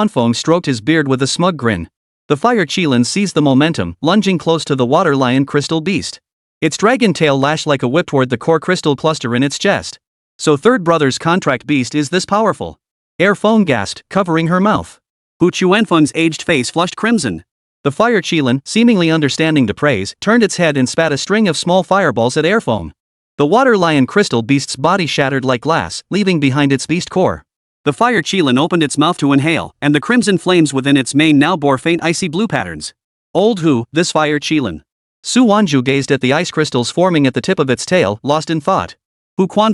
Foam stroked his beard with a smug grin. The fire qilin seized the momentum, lunging close to the water lion crystal beast. Its dragon tail lashed like a whip toward the core crystal cluster in its chest. So Third Brother's contract beast is this powerful? Air Foam gasped, covering her mouth. Chuanfeng's aged face flushed crimson. The fire qilin, seemingly understanding the praise, turned its head and spat a string of small fireballs at Air Foam. The water lion crystal beast's body shattered like glass, leaving behind its beast core. The fire qilin opened its mouth to inhale, and the crimson flames within its mane now bore faint icy blue patterns. This fire qilin. Su Wanzhu gazed at the ice crystals forming at the tip of its tail, lost in thought.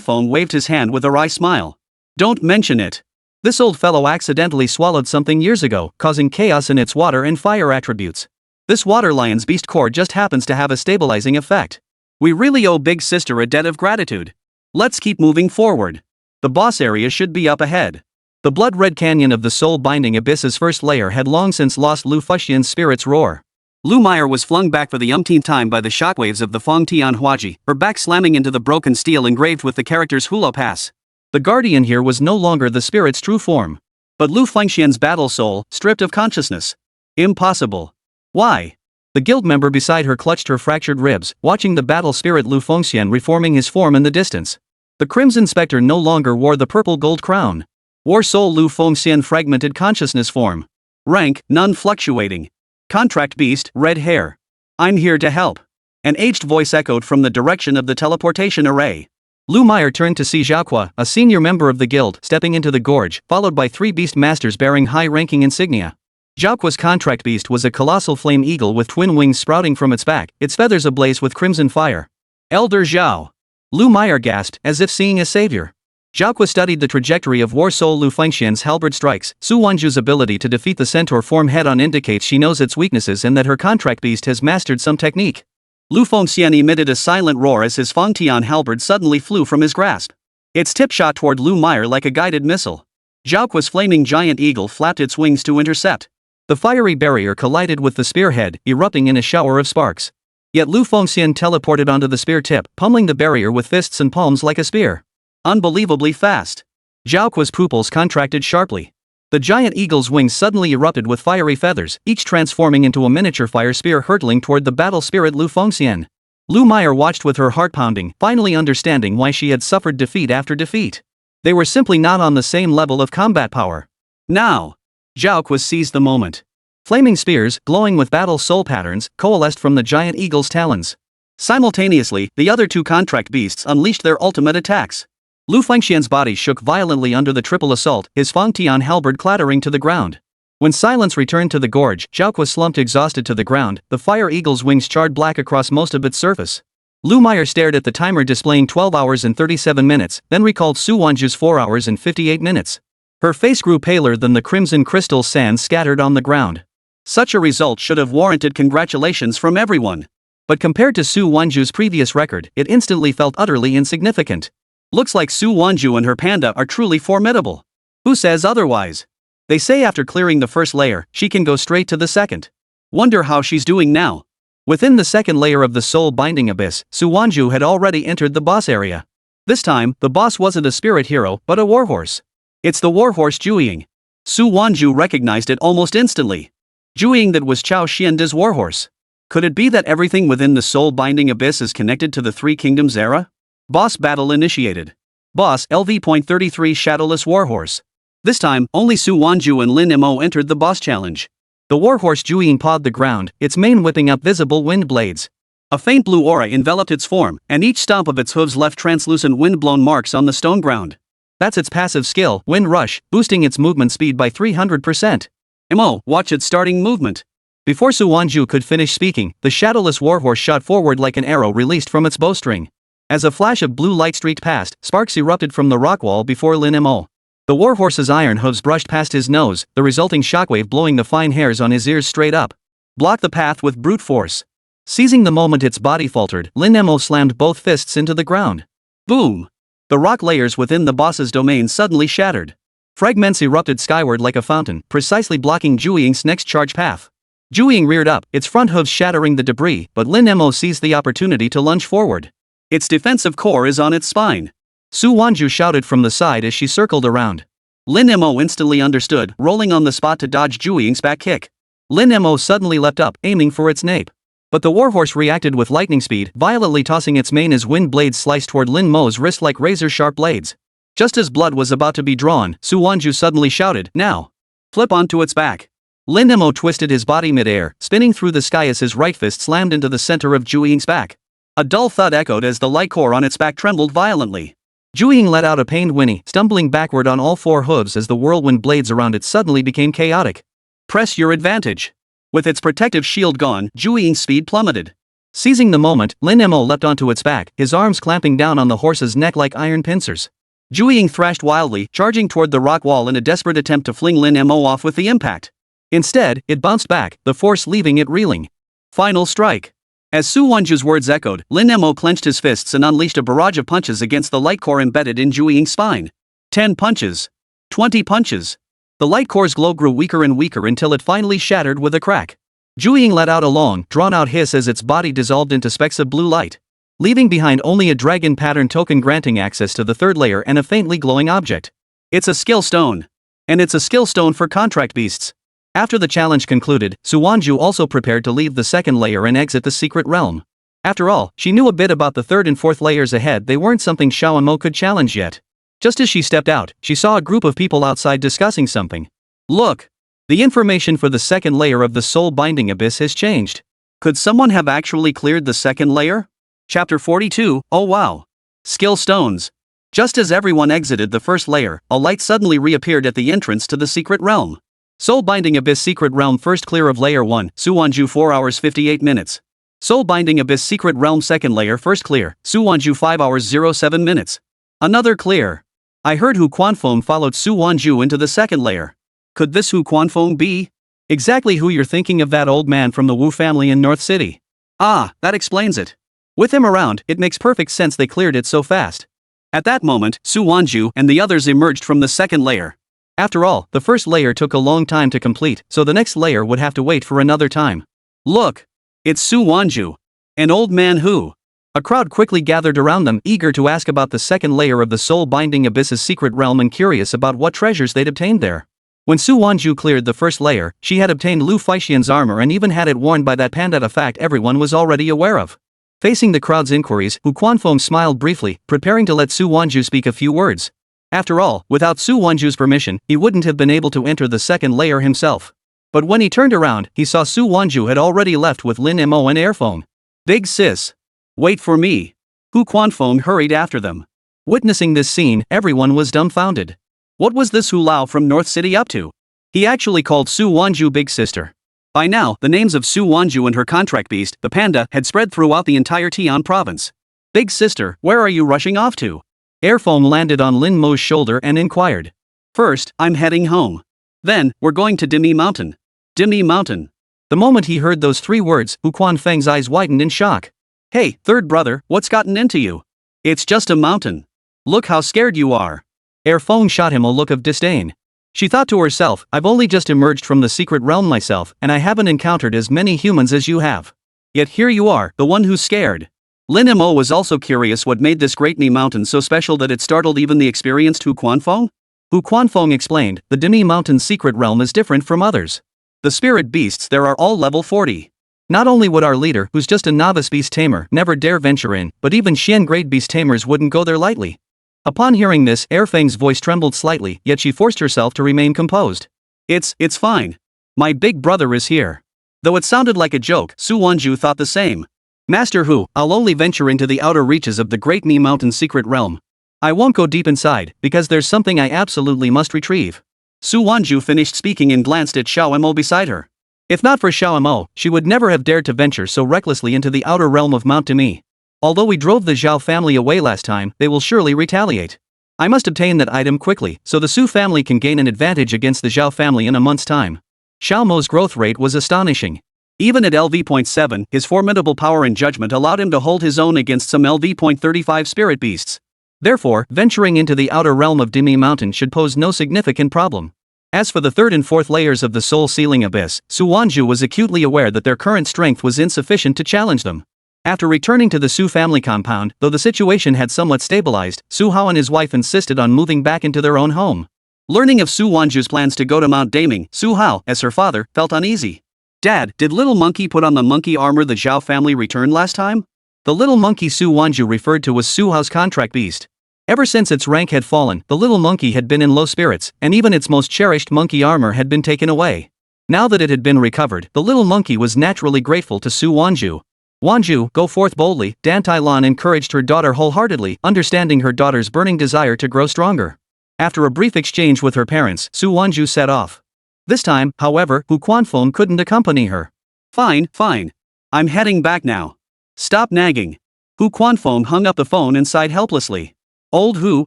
Foam waved his hand with a wry smile. Don't mention it. This old fellow accidentally swallowed something years ago, causing chaos in its water and fire attributes. This water lion's beast core just happens to have a stabilizing effect. We really owe Big Sister a debt of gratitude. Let's keep moving forward. The boss area should be up ahead. The blood-red canyon of the soul-binding abyss's first layer had long since lost Lu Fuxian's spirit's roar. Lu Meyer was flung back for the umpteenth time by the shockwaves of the Fong Tianhuaji, her back slamming into the broken steel engraved with the characters Hula Pass. The guardian here was no longer the spirit's true form, but Lu Fuxian's battle soul, stripped of consciousness. Impossible. Why? The guild member beside her clutched her fractured ribs, watching the battle spirit Lu Fuxian reforming his form in the distance. The Crimson Spectre no longer wore the purple gold crown. War soul Lu Fuxian fragmented consciousness form. Rank, none fluctuating. Contract beast, red hair. I'm here to help. An aged voice echoed from the direction of the teleportation array. Lu Meyer turned to see Xiaoqua, a senior member of the guild, stepping into the gorge, followed by 3 beast masters bearing high-ranking insignia. Xiaoqua's contract beast was a colossal flame eagle with twin wings sprouting from its back, its feathers ablaze with crimson fire. Elder Zhao. Lu Meyer gasped, as if seeing a savior. Xiaoqua studied the trajectory of War Soul Lu Fengxian's halberd strikes. Su Wanzhu's ability to defeat the centaur form head-on indicates she knows its weaknesses and that her contract beast has mastered some technique. Lu Fengxian emitted a silent roar as his Fangtian halberd suddenly flew from his grasp. Its tip shot toward Lu Meyer like a guided missile. Xiaoqua's flaming giant eagle flapped its wings to intercept. The fiery barrier collided with the spearhead, erupting in a shower of sparks. Yet Lu Fengxian teleported onto the spear tip, pummeling the barrier with fists and palms like a spear. Unbelievably fast. Xiaoqua's pupils contracted sharply. The giant eagle's wings suddenly erupted with fiery feathers, each transforming into a miniature fire spear hurtling toward the battle spirit Lu Fengxian. Lu Meyer watched with her heart pounding, finally understanding why she had suffered defeat after defeat. They were simply not on the same level of combat power. Now, Xiaoqua seized the moment. Flaming spears, glowing with battle soul patterns, coalesced from the giant eagle's talons. Simultaneously, the other 2 contract beasts unleashed their ultimate attacks. Lu Fengxian's body shook violently under the triple assault, his Fangtian halberd clattering to the ground. When silence returned to the gorge, Xiaoqua slumped exhausted to the ground, the fire eagle's wings charred black across most of its surface. Lu Meyer stared at the timer displaying 12 hours and 37 minutes, then recalled Su Wanzhu's 4 hours and 58 minutes. Her face grew paler than the crimson crystal sands scattered on the ground. Such a result should have warranted congratulations from everyone. But compared to Su Wanzhu's previous record, it instantly felt utterly insignificant. Looks like Su Wanzhu and her panda are truly formidable. Who says otherwise? They say after clearing the first layer, she can go straight to the second. Wonder how she's doing now. Within the second layer of the soul-binding abyss, Su Wanzhu had already entered the boss area. This time, the boss wasn't a spirit hero, but a warhorse. It's the warhorse Zhuiying. Su Wanzhu recognized it almost instantly. Zhuiying, that was Chao Xianda's warhorse. Could it be that everything within the soul-binding abyss is connected to the Three Kingdoms era? Boss battle initiated. Boss LV.33 Shadowless Warhorse. This time, only Su Wanzhu and Lin Mo entered the boss challenge. The warhorse Zhuiying pawed the ground, its mane whipping up visible wind blades. A faint blue aura enveloped its form, and each stomp of its hooves left translucent wind-blown marks on the stone ground. That's its passive skill, Wind Rush, boosting its movement speed by 300%. Mo, watch its starting movement. Before Su Wanzhu could finish speaking, the shadowless warhorse shot forward like an arrow released from its bowstring. As a flash of blue light streaked past, sparks erupted from the rock wall before Lin Mo. The warhorse's iron hooves brushed past his nose, the resulting shockwave blowing the fine hairs on his ears straight up. Block the path with brute force. Seizing the moment its body faltered, Lin Mo slammed both fists into the ground. Boom! The rock layers within the boss's domain suddenly shattered. Fragments erupted skyward like a fountain, precisely blocking Zhuiying's next charge path. Zhuiying reared up, its front hooves shattering the debris, but Lin Mo seized the opportunity to lunge forward. Its defensive core is on its spine. Su Wanzhu shouted from the side as she circled around. Lin Mo instantly understood, rolling on the spot to dodge Zhuiying's back kick. Lin Mo suddenly leapt up, aiming for its nape. But the warhorse reacted with lightning speed, violently tossing its mane as wind blades sliced toward Lin Mo's wrist like razor-sharp blades. Just as blood was about to be drawn, Su Wanzhu suddenly shouted, "Now! Flip onto its back!" Lin Mo twisted his body mid-air, spinning through the sky as his right fist slammed into the center of Zhuiying's back. A dull thud echoed as the light core on its back trembled violently. Zhuiying let out a pained whinny, stumbling backward on all 4 hooves as the whirlwind blades around it suddenly became chaotic. Press your advantage. With its protective shield gone, Zhuiying's speed plummeted. Seizing the moment, Lin Mo leapt onto its back, his arms clamping down on the horse's neck like iron pincers. Zhuiying thrashed wildly, charging toward the rock wall in a desperate attempt to fling Lin Mo off with the impact. Instead, it bounced back, the force leaving it reeling. Final strike. As Su Wanzhu's words echoed, Lin Mo clenched his fists and unleashed a barrage of punches against the light core embedded in Zhuiying's spine. 10 punches. 20 punches. The light core's glow grew weaker and weaker until it finally shattered with a crack. Zhuiying let out a long, drawn-out hiss as its body dissolved into specks of blue light, leaving behind only a dragon pattern token granting access to the 3rd layer and a faintly glowing object. It's a skill stone. And it's a skill stone for contract beasts. After the challenge concluded, Su Wanzhu also prepared to leave the 2nd layer and exit the secret realm. After all, she knew a bit about the 3rd and 4th layers ahead. They weren't something Xiao Mo could challenge yet. Just as she stepped out, she saw a group of people outside discussing something. Look! The information for the second layer of the soul-binding abyss has changed. Could someone have actually cleared the second layer? Chapter 42, oh wow. Skill stones. Just as everyone exited the first layer, a light suddenly reappeared at the entrance to the secret realm. Soul-binding abyss secret realm first clear of layer 1, Su Wanzhu 4 hours 58 minutes. Soul-binding abyss secret realm second layer first clear, Su Wanzhu 5 hours 07 minutes. Another clear. I heard Hu Quanfeng followed Su Wanzhu into the second layer. Could this Hu Quanfeng be? Exactly who you're thinking of, that old man from the Wu family in North City. Ah, that explains it. With him around, it makes perfect sense they cleared it so fast. At that moment, Su Wanzhu and the others emerged from the second layer. After all, the first layer took a long time to complete, so the next layer would have to wait for another time. Look! It's Su Wanzhu. An old man who... A crowd quickly gathered around them, eager to ask about the second layer of the soul-binding abyss's secret realm and curious about what treasures they'd obtained there. When Su Wanzhu cleared the first layer, she had obtained Lu Feixian's armor and even had it worn by that Panda, a fact everyone was already aware of. Facing the crowd's inquiries, Hu Quanfeng smiled briefly, preparing to let Su Wanzhu speak a few words. After all, without Su Wanzhu's permission, he wouldn't have been able to enter the second layer himself. But when he turned around, he saw Su Wanzhu had already left with Lin Mo and Airphone. Big sis. Wait for me. Hu Quanfeng hurried after them. Witnessing this scene, everyone was dumbfounded. What was this Hu Lao from North City up to? He actually called Su Wanzhu big sister. By now, the names of Su Wanzhu and her contract beast, the Panda, had spread throughout the entire Tian province. Big sister, where are you rushing off to? Airphone landed on Lin Mo's shoulder and inquired. First, I'm heading home. Then, we're going to Dimi Mountain. Dimi Mountain. The moment he heard those three words, Hu Quanfeng's eyes widened in shock. Hey, third brother, what's gotten into you? It's just a mountain. Look how scared you are. Airphone shot him a look of disdain. She thought to herself, I've only just emerged from the secret realm myself, and I haven't encountered as many humans as you have. Yet here you are, the one who's scared. Lin Mo was also curious what made this Great Ni Mountain so special that it startled even the experienced Hu Quanfeng. Hu Quanfeng explained, the Dimi Mountain's secret realm is different from others. The spirit beasts there are all level 40. Not only would our leader, who's just a novice beast tamer, never dare venture in, but even Xian grade beast tamers wouldn't go there lightly. Upon hearing this, Airfang's voice trembled slightly, yet she forced herself to remain composed. It's fine. My big brother is here. Though it sounded like a joke, Su Wanzhu thought the same. Master Hu, I'll only venture into the outer reaches of the Great Ni Mountain secret realm. I won't go deep inside, because there's something I absolutely must retrieve. Su Wanzhu finished speaking and glanced at Xiao Mo beside her. If not for Xiao Mo, she would never have dared to venture so recklessly into the outer realm of Mount Demi. Although we drove the Zhao family away last time, they will surely retaliate. I must obtain that item quickly, so the Su family can gain an advantage against the Zhao family in a month's time. Xiao Mo's growth rate was astonishing. Even at LV.7, his formidable power and judgment allowed him to hold his own against some LV.35 spirit beasts. Therefore, venturing into the outer realm of Dimi Mountain should pose no significant problem. As for the third and fourth layers of the soul sealing abyss, Su Wanzhu was acutely aware that their current strength was insufficient to challenge them. After returning to the Su family compound, though the situation had somewhat stabilized, Su Hao and his wife insisted on moving back into their own home. Learning of Su Wanzhu's plans to go to Mount Daming, Su Hao, as her father, felt uneasy. Dad, did little monkey put on the monkey armor the Zhao family returned last time? The little monkey Su Wanzhu referred to was Su Hao's contract beast. Ever since its rank had fallen, the little monkey had been in low spirits, and even its most cherished monkey armor had been taken away. Now that it had been recovered, the little monkey was naturally grateful to Su Wanzhu. Wanzhu, go forth boldly, Dan Tailan encouraged her daughter wholeheartedly, understanding her daughter's burning desire to grow stronger. After a brief exchange with her parents, Su Wanzhu set off. This time, however, Hu Quanfeng couldn't accompany her. Fine. I'm heading back now. Stop nagging. Hu Quanfeng hung up the phone and sighed helplessly. Old Hu,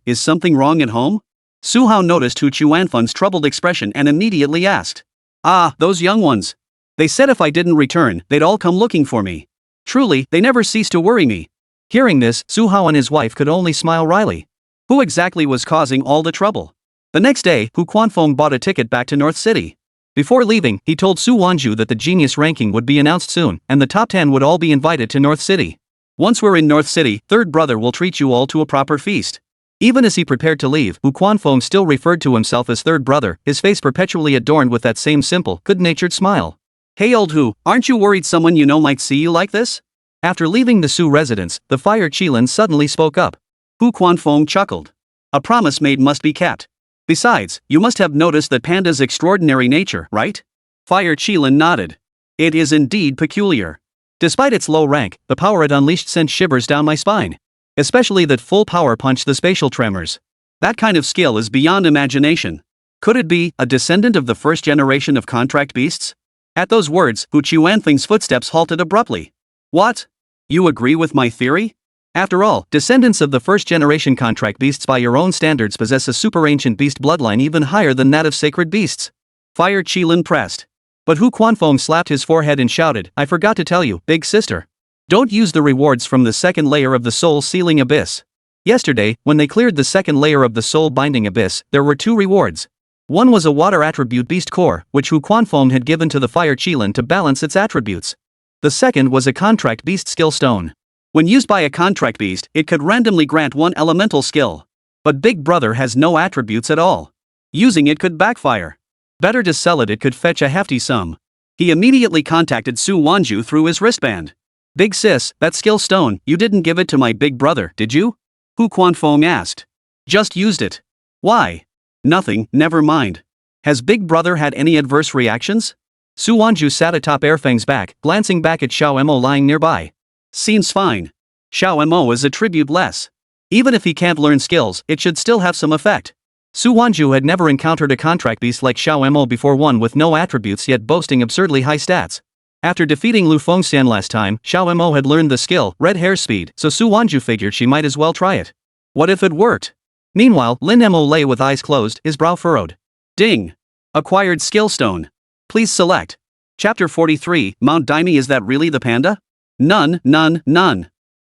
is something wrong at home? Su Hao noticed Hu Chuanfeng's troubled expression and immediately asked. Ah, those young ones. They said if I didn't return, they'd all come looking for me. Truly, they never cease to worry me. Hearing this, Su Hao and his wife could only smile wryly. Who exactly was causing all the trouble? The next day, Hu Quanfeng bought a ticket back to North City. Before leaving, he told Su Wanzhu that the genius ranking would be announced soon, and the top 10 would all be invited to North City. Once we're in North City, third brother will treat you all to a proper feast. Even as he prepared to leave, Hu Quanfeng still referred to himself as third brother, his face perpetually adorned with that same simple, good-natured smile. Hey old Hu, aren't you worried someone you know might see you like this? After leaving the Su residence, the Fire Qilin suddenly spoke up. Hu Quanfeng chuckled. A promise made must be kept. Besides, you must have noticed that Panda's extraordinary nature, right? Fire Qilin nodded. It is indeed peculiar. Despite its low rank, the power it unleashed sent shivers down my spine. Especially that full power punch, the spatial tremors. That kind of skill is beyond imagination. Could it be a descendant of the first generation of contract beasts? At those words, Hu Chuanfeng's footsteps halted abruptly. What? You agree with my theory? After all, descendants of the first generation contract beasts by your own standards possess a super ancient beast bloodline even higher than that of sacred beasts. Fire Qilin pressed. But Hu Quanfeng slapped his forehead and shouted, I forgot to tell you, big sister. Don't use the rewards from the second layer of the soul sealing abyss. Yesterday, when they cleared the second layer of the soul binding abyss, there were 2 rewards. One was a water attribute beast core, which Hu Quanfeng had given to the Fire Qilin to balance its attributes. The second was a contract beast skill stone. When used by a contract beast, it could randomly grant 1 elemental skill. But Big Brother has no attributes at all. Using it could backfire. Better to sell it could fetch a hefty sum. He immediately contacted Su Wanzhu through his wristband. Big sis, that skill stone, you didn't give it to my big brother, did you? Hu Quanfeng asked. Just used it. Why? Nothing, never mind. Has Big Brother had any adverse reactions? Su Wanzhu sat atop Erfeng's back, glancing back at Xiao Mo lying nearby. Seems fine. Xiao Mo is attributeless. Even if he can't learn skills, it should still have some effect. Su Wanzhu had never encountered a contract beast like Xiao Mo before, one with no attributes yet boasting absurdly high stats. After defeating Lu Fengxian last time, Xiao Mo had learned the skill, red hair speed, so Su Wanzhu figured she might as well try it. What if it worked? Meanwhile, Lin Mo lay with eyes closed, his brow furrowed. Ding! Acquired skill stone. Please select. Chapter 43, Mount Daimi. Is that really the panda? None.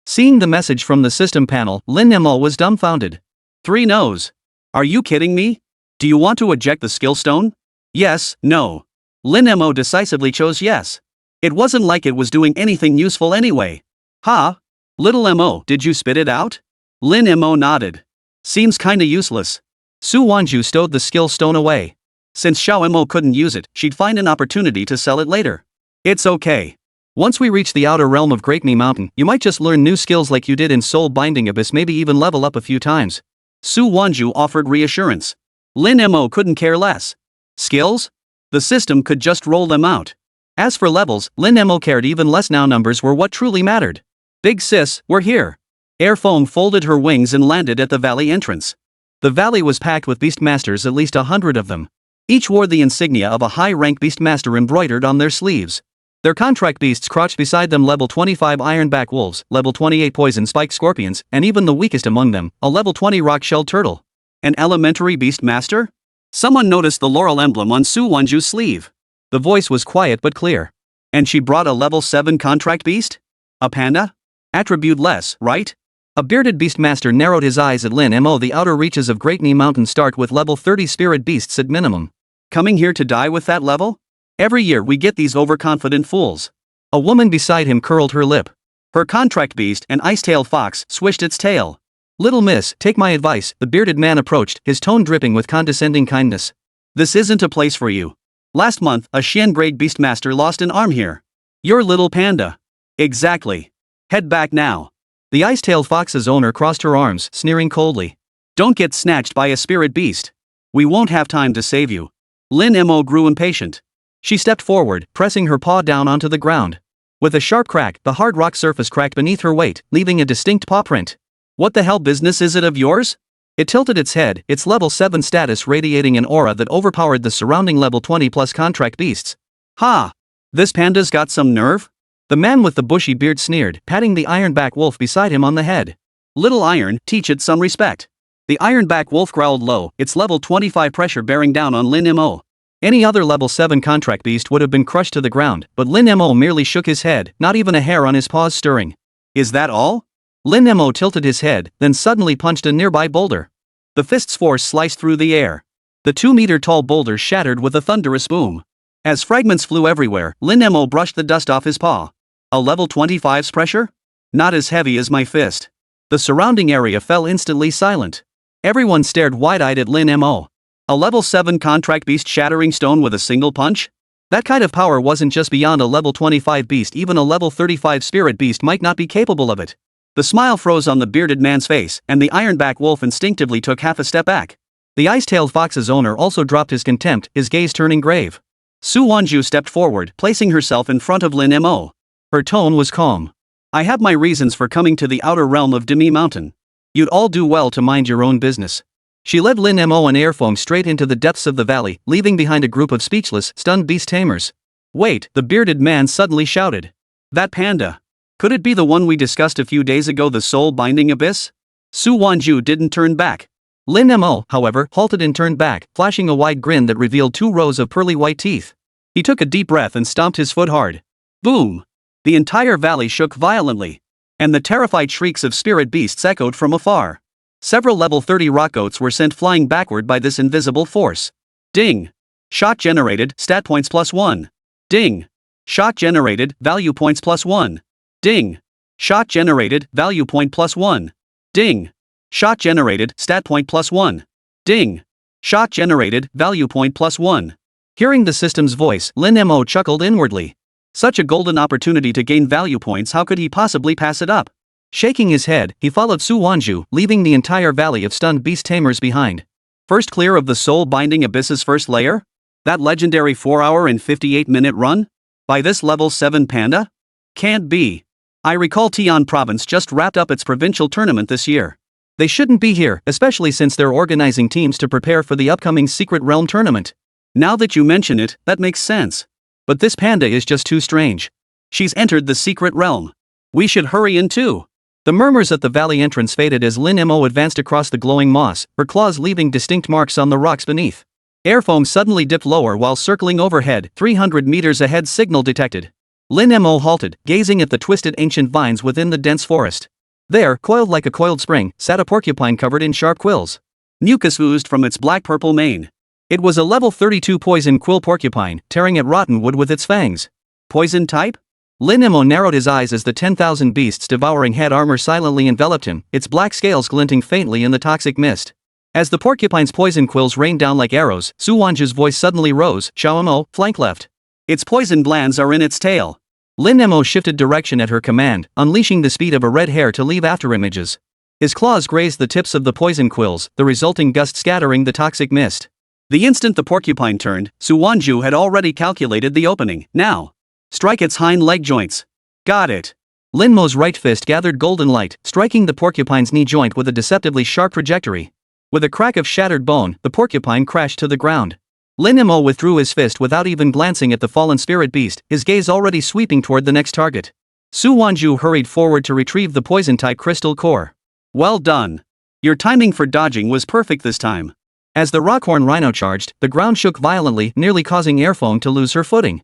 Seeing the message from the system panel, Lin Mo was dumbfounded. 3 no's. Are you kidding me? Do you want to eject the skill stone? Yes, no. Lin Mo decisively chose yes. It wasn't like it was doing anything useful anyway. Ha? Little Mo, did you spit it out? Lin Mo nodded. Seems kinda useless. Su Wanzhu stowed the skill stone away. Since Xiao Mo couldn't use it, she'd find an opportunity to sell it later. It's okay. Once we reach the outer realm of Great Mi Mountain, you might just learn new skills like you did in Soul Binding Abyss, maybe even level up a few times. Su Wanzhu offered reassurance. Lin Mo couldn't care less. Skills? The system could just roll them out. As for levels, Lin Mo cared even less. Now numbers were what truly mattered. Big sis, we're here. Air Foam folded her wings and landed at the valley entrance. The valley was packed with beastmasters, at least 100 of them. Each wore the insignia of a high-rank beastmaster embroidered on their sleeves. Their contract beasts crouched beside them, level 25 ironback wolves, level 28 poison spike scorpions, and even the weakest among them, a level 20 rock-shelled turtle. An elementary beastmaster? Someone noticed the laurel emblem on Su Wanzhu's sleeve. The voice was quiet but clear. And she brought a level 7 contract beast? A panda? Attributeless, right? A bearded beastmaster narrowed his eyes at Lin Mo. The outer reaches of Great Mi Mountain start with level 30 spirit beasts at minimum. Coming here to die with that level? Every year we get these overconfident fools. A woman beside him curled her lip. Her contract beast, an ice-tailed fox, swished its tail. Little miss, take my advice, the bearded man approached, his tone dripping with condescending kindness. This isn't a place for you. Last month, a Xian-grade beastmaster lost an arm here. Your little panda. Exactly. Head back now. The ice-tailed fox's owner crossed her arms, sneering coldly. Don't get snatched by a spirit beast. We won't have time to save you. Lin Mo grew impatient. She stepped forward, pressing her paw down onto the ground. With a sharp crack, the hard rock surface cracked beneath her weight, leaving a distinct paw print. What the hell business is it of yours? It tilted its head, its level 7 status radiating an aura that overpowered the surrounding level 20 plus contract beasts. Ha! This panda's got some nerve? The man with the bushy beard sneered, patting the ironback wolf beside him on the head. Little Iron, teach it some respect. The ironback wolf growled low, its level 25 pressure bearing down on Lin Mo. Any other level 7 contract beast would have been crushed to the ground, but Lin Mo merely shook his head, not even a hair on his paws stirring. Is that all? Lin Mo tilted his head, then suddenly punched a nearby boulder. The fist's force sliced through the air. The 2-meter-tall boulder shattered with a thunderous boom. As fragments flew everywhere, Lin Mo brushed the dust off his paw. A level 25's pressure? Not as heavy as my fist. The surrounding area fell instantly silent. Everyone stared wide-eyed at Lin Mo. A level 7 contract beast shattering stone with a single punch? That kind of power wasn't just beyond a level 25 beast, even a level 35 spirit beast might not be capable of it. The smile froze on the bearded man's face, and the ironback wolf instinctively took half a step back. The ice-tailed fox's owner also dropped his contempt, his gaze turning grave. Su Wanzhu stepped forward, placing herself in front of Lin Mo. Her tone was calm. I have my reasons for coming to the outer realm of Demi Mountain. You'd all do well to mind your own business. She led Lin Mo and Airfoam straight into the depths of the valley, leaving behind a group of speechless, stunned beast tamers. Wait, the bearded man suddenly shouted. That panda. Could it be the one we discussed a few days ago, the soul-binding abyss? Su Wanzhu didn't turn back. Lin Mo, however, halted and turned back, flashing a wide grin that revealed 2 rows of pearly white teeth. He took a deep breath and stomped his foot hard. Boom! The entire valley shook violently. And the terrified shrieks of spirit beasts echoed from afar. Several level 30 rock goats were sent flying backward by this invisible force. Ding! Shot generated, stat points +1. Ding! Shot generated, value points +1. Ding! Shot generated, value point +1. Ding! Shot generated, stat point +1. Ding! Shot generated, value point +1. Hearing the system's voice, Lin Mo chuckled inwardly. Such a golden opportunity to gain value points, how could he possibly pass it up? Shaking his head, he followed Su Wanzhu, leaving the entire valley of stunned beast tamers behind. First clear of the soul-binding abyss's first layer? That legendary 4-hour and 58-minute run? By this level 7 panda? Can't be. I recall Tian province just wrapped up its provincial tournament this year. They shouldn't be here, especially since they're organizing teams to prepare for the upcoming Secret Realm tournament. Now that you mention it, that makes sense. But this panda is just too strange. She's entered the Secret Realm. We should hurry in too. The murmurs at the valley entrance faded as Lin Mo advanced across the glowing moss, her claws leaving distinct marks on the rocks beneath. Airfoam suddenly dipped lower while circling overhead, 300 meters ahead. Signal detected. Lin Mo halted, gazing at the twisted ancient vines within the dense forest. There, coiled like a coiled spring, sat a porcupine covered in sharp quills. Mucus oozed from its black-purple mane. It was a level 32 poison quill porcupine, tearing at rotten wood with its fangs. Poison type? Lin Mo narrowed his eyes as the 10,000 beasts devouring head armor silently enveloped him, its black scales glinting faintly in the toxic mist. As the porcupine's poison quills rained down like arrows, Su Wanzhu's voice suddenly rose. Mo, flank left. Its poison glands are in its tail. Lin Mo shifted direction at her command, unleashing the speed of a red hare to leave afterimages. His claws grazed the tips of the poison quills, the resulting gust scattering the toxic mist. The instant the porcupine turned, Su Wanzhu had already calculated the opening. Now. Strike its hind leg joints. Got it. Lin Mo's right fist gathered golden light, striking the porcupine's knee joint with a deceptively sharp trajectory. With a crack of shattered bone, the porcupine crashed to the ground. Lin Mo withdrew his fist without even glancing at the fallen spirit beast, his gaze already sweeping toward the next target. Su Wanzhu hurried forward to retrieve the poison-type crystal core. Well done. Your timing for dodging was perfect this time. As the rockhorn rhino charged, the ground shook violently, nearly causing Airfoam to lose her footing.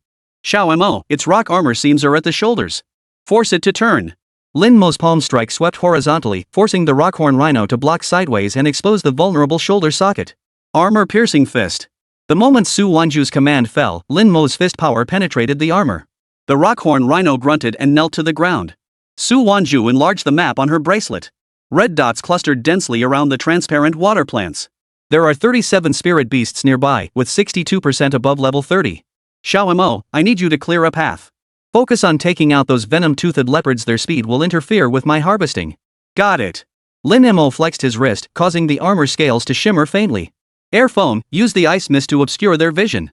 Mo, its rock armor seams are at the shoulders. Force it to turn. Lin Mo's palm strike swept horizontally, forcing the rockhorn rhino to block sideways and expose the vulnerable shoulder socket. Armor-piercing fist. The moment Su Wanzhu's command fell, Lin Mo's fist power penetrated the armor. The rockhorn rhino grunted and knelt to the ground. Su Wanzhu enlarged the map on her bracelet. Red dots clustered densely around the transparent water plants. There are 37 spirit beasts nearby, with 62% above level 30. Mo, I need you to clear a path. Focus on taking out those venom-toothed leopards. Their speed will interfere with my harvesting. Got it. Lin Mo flexed his wrist, causing the armor scales to shimmer faintly. Airfoam, use the ice mist to obscure their vision.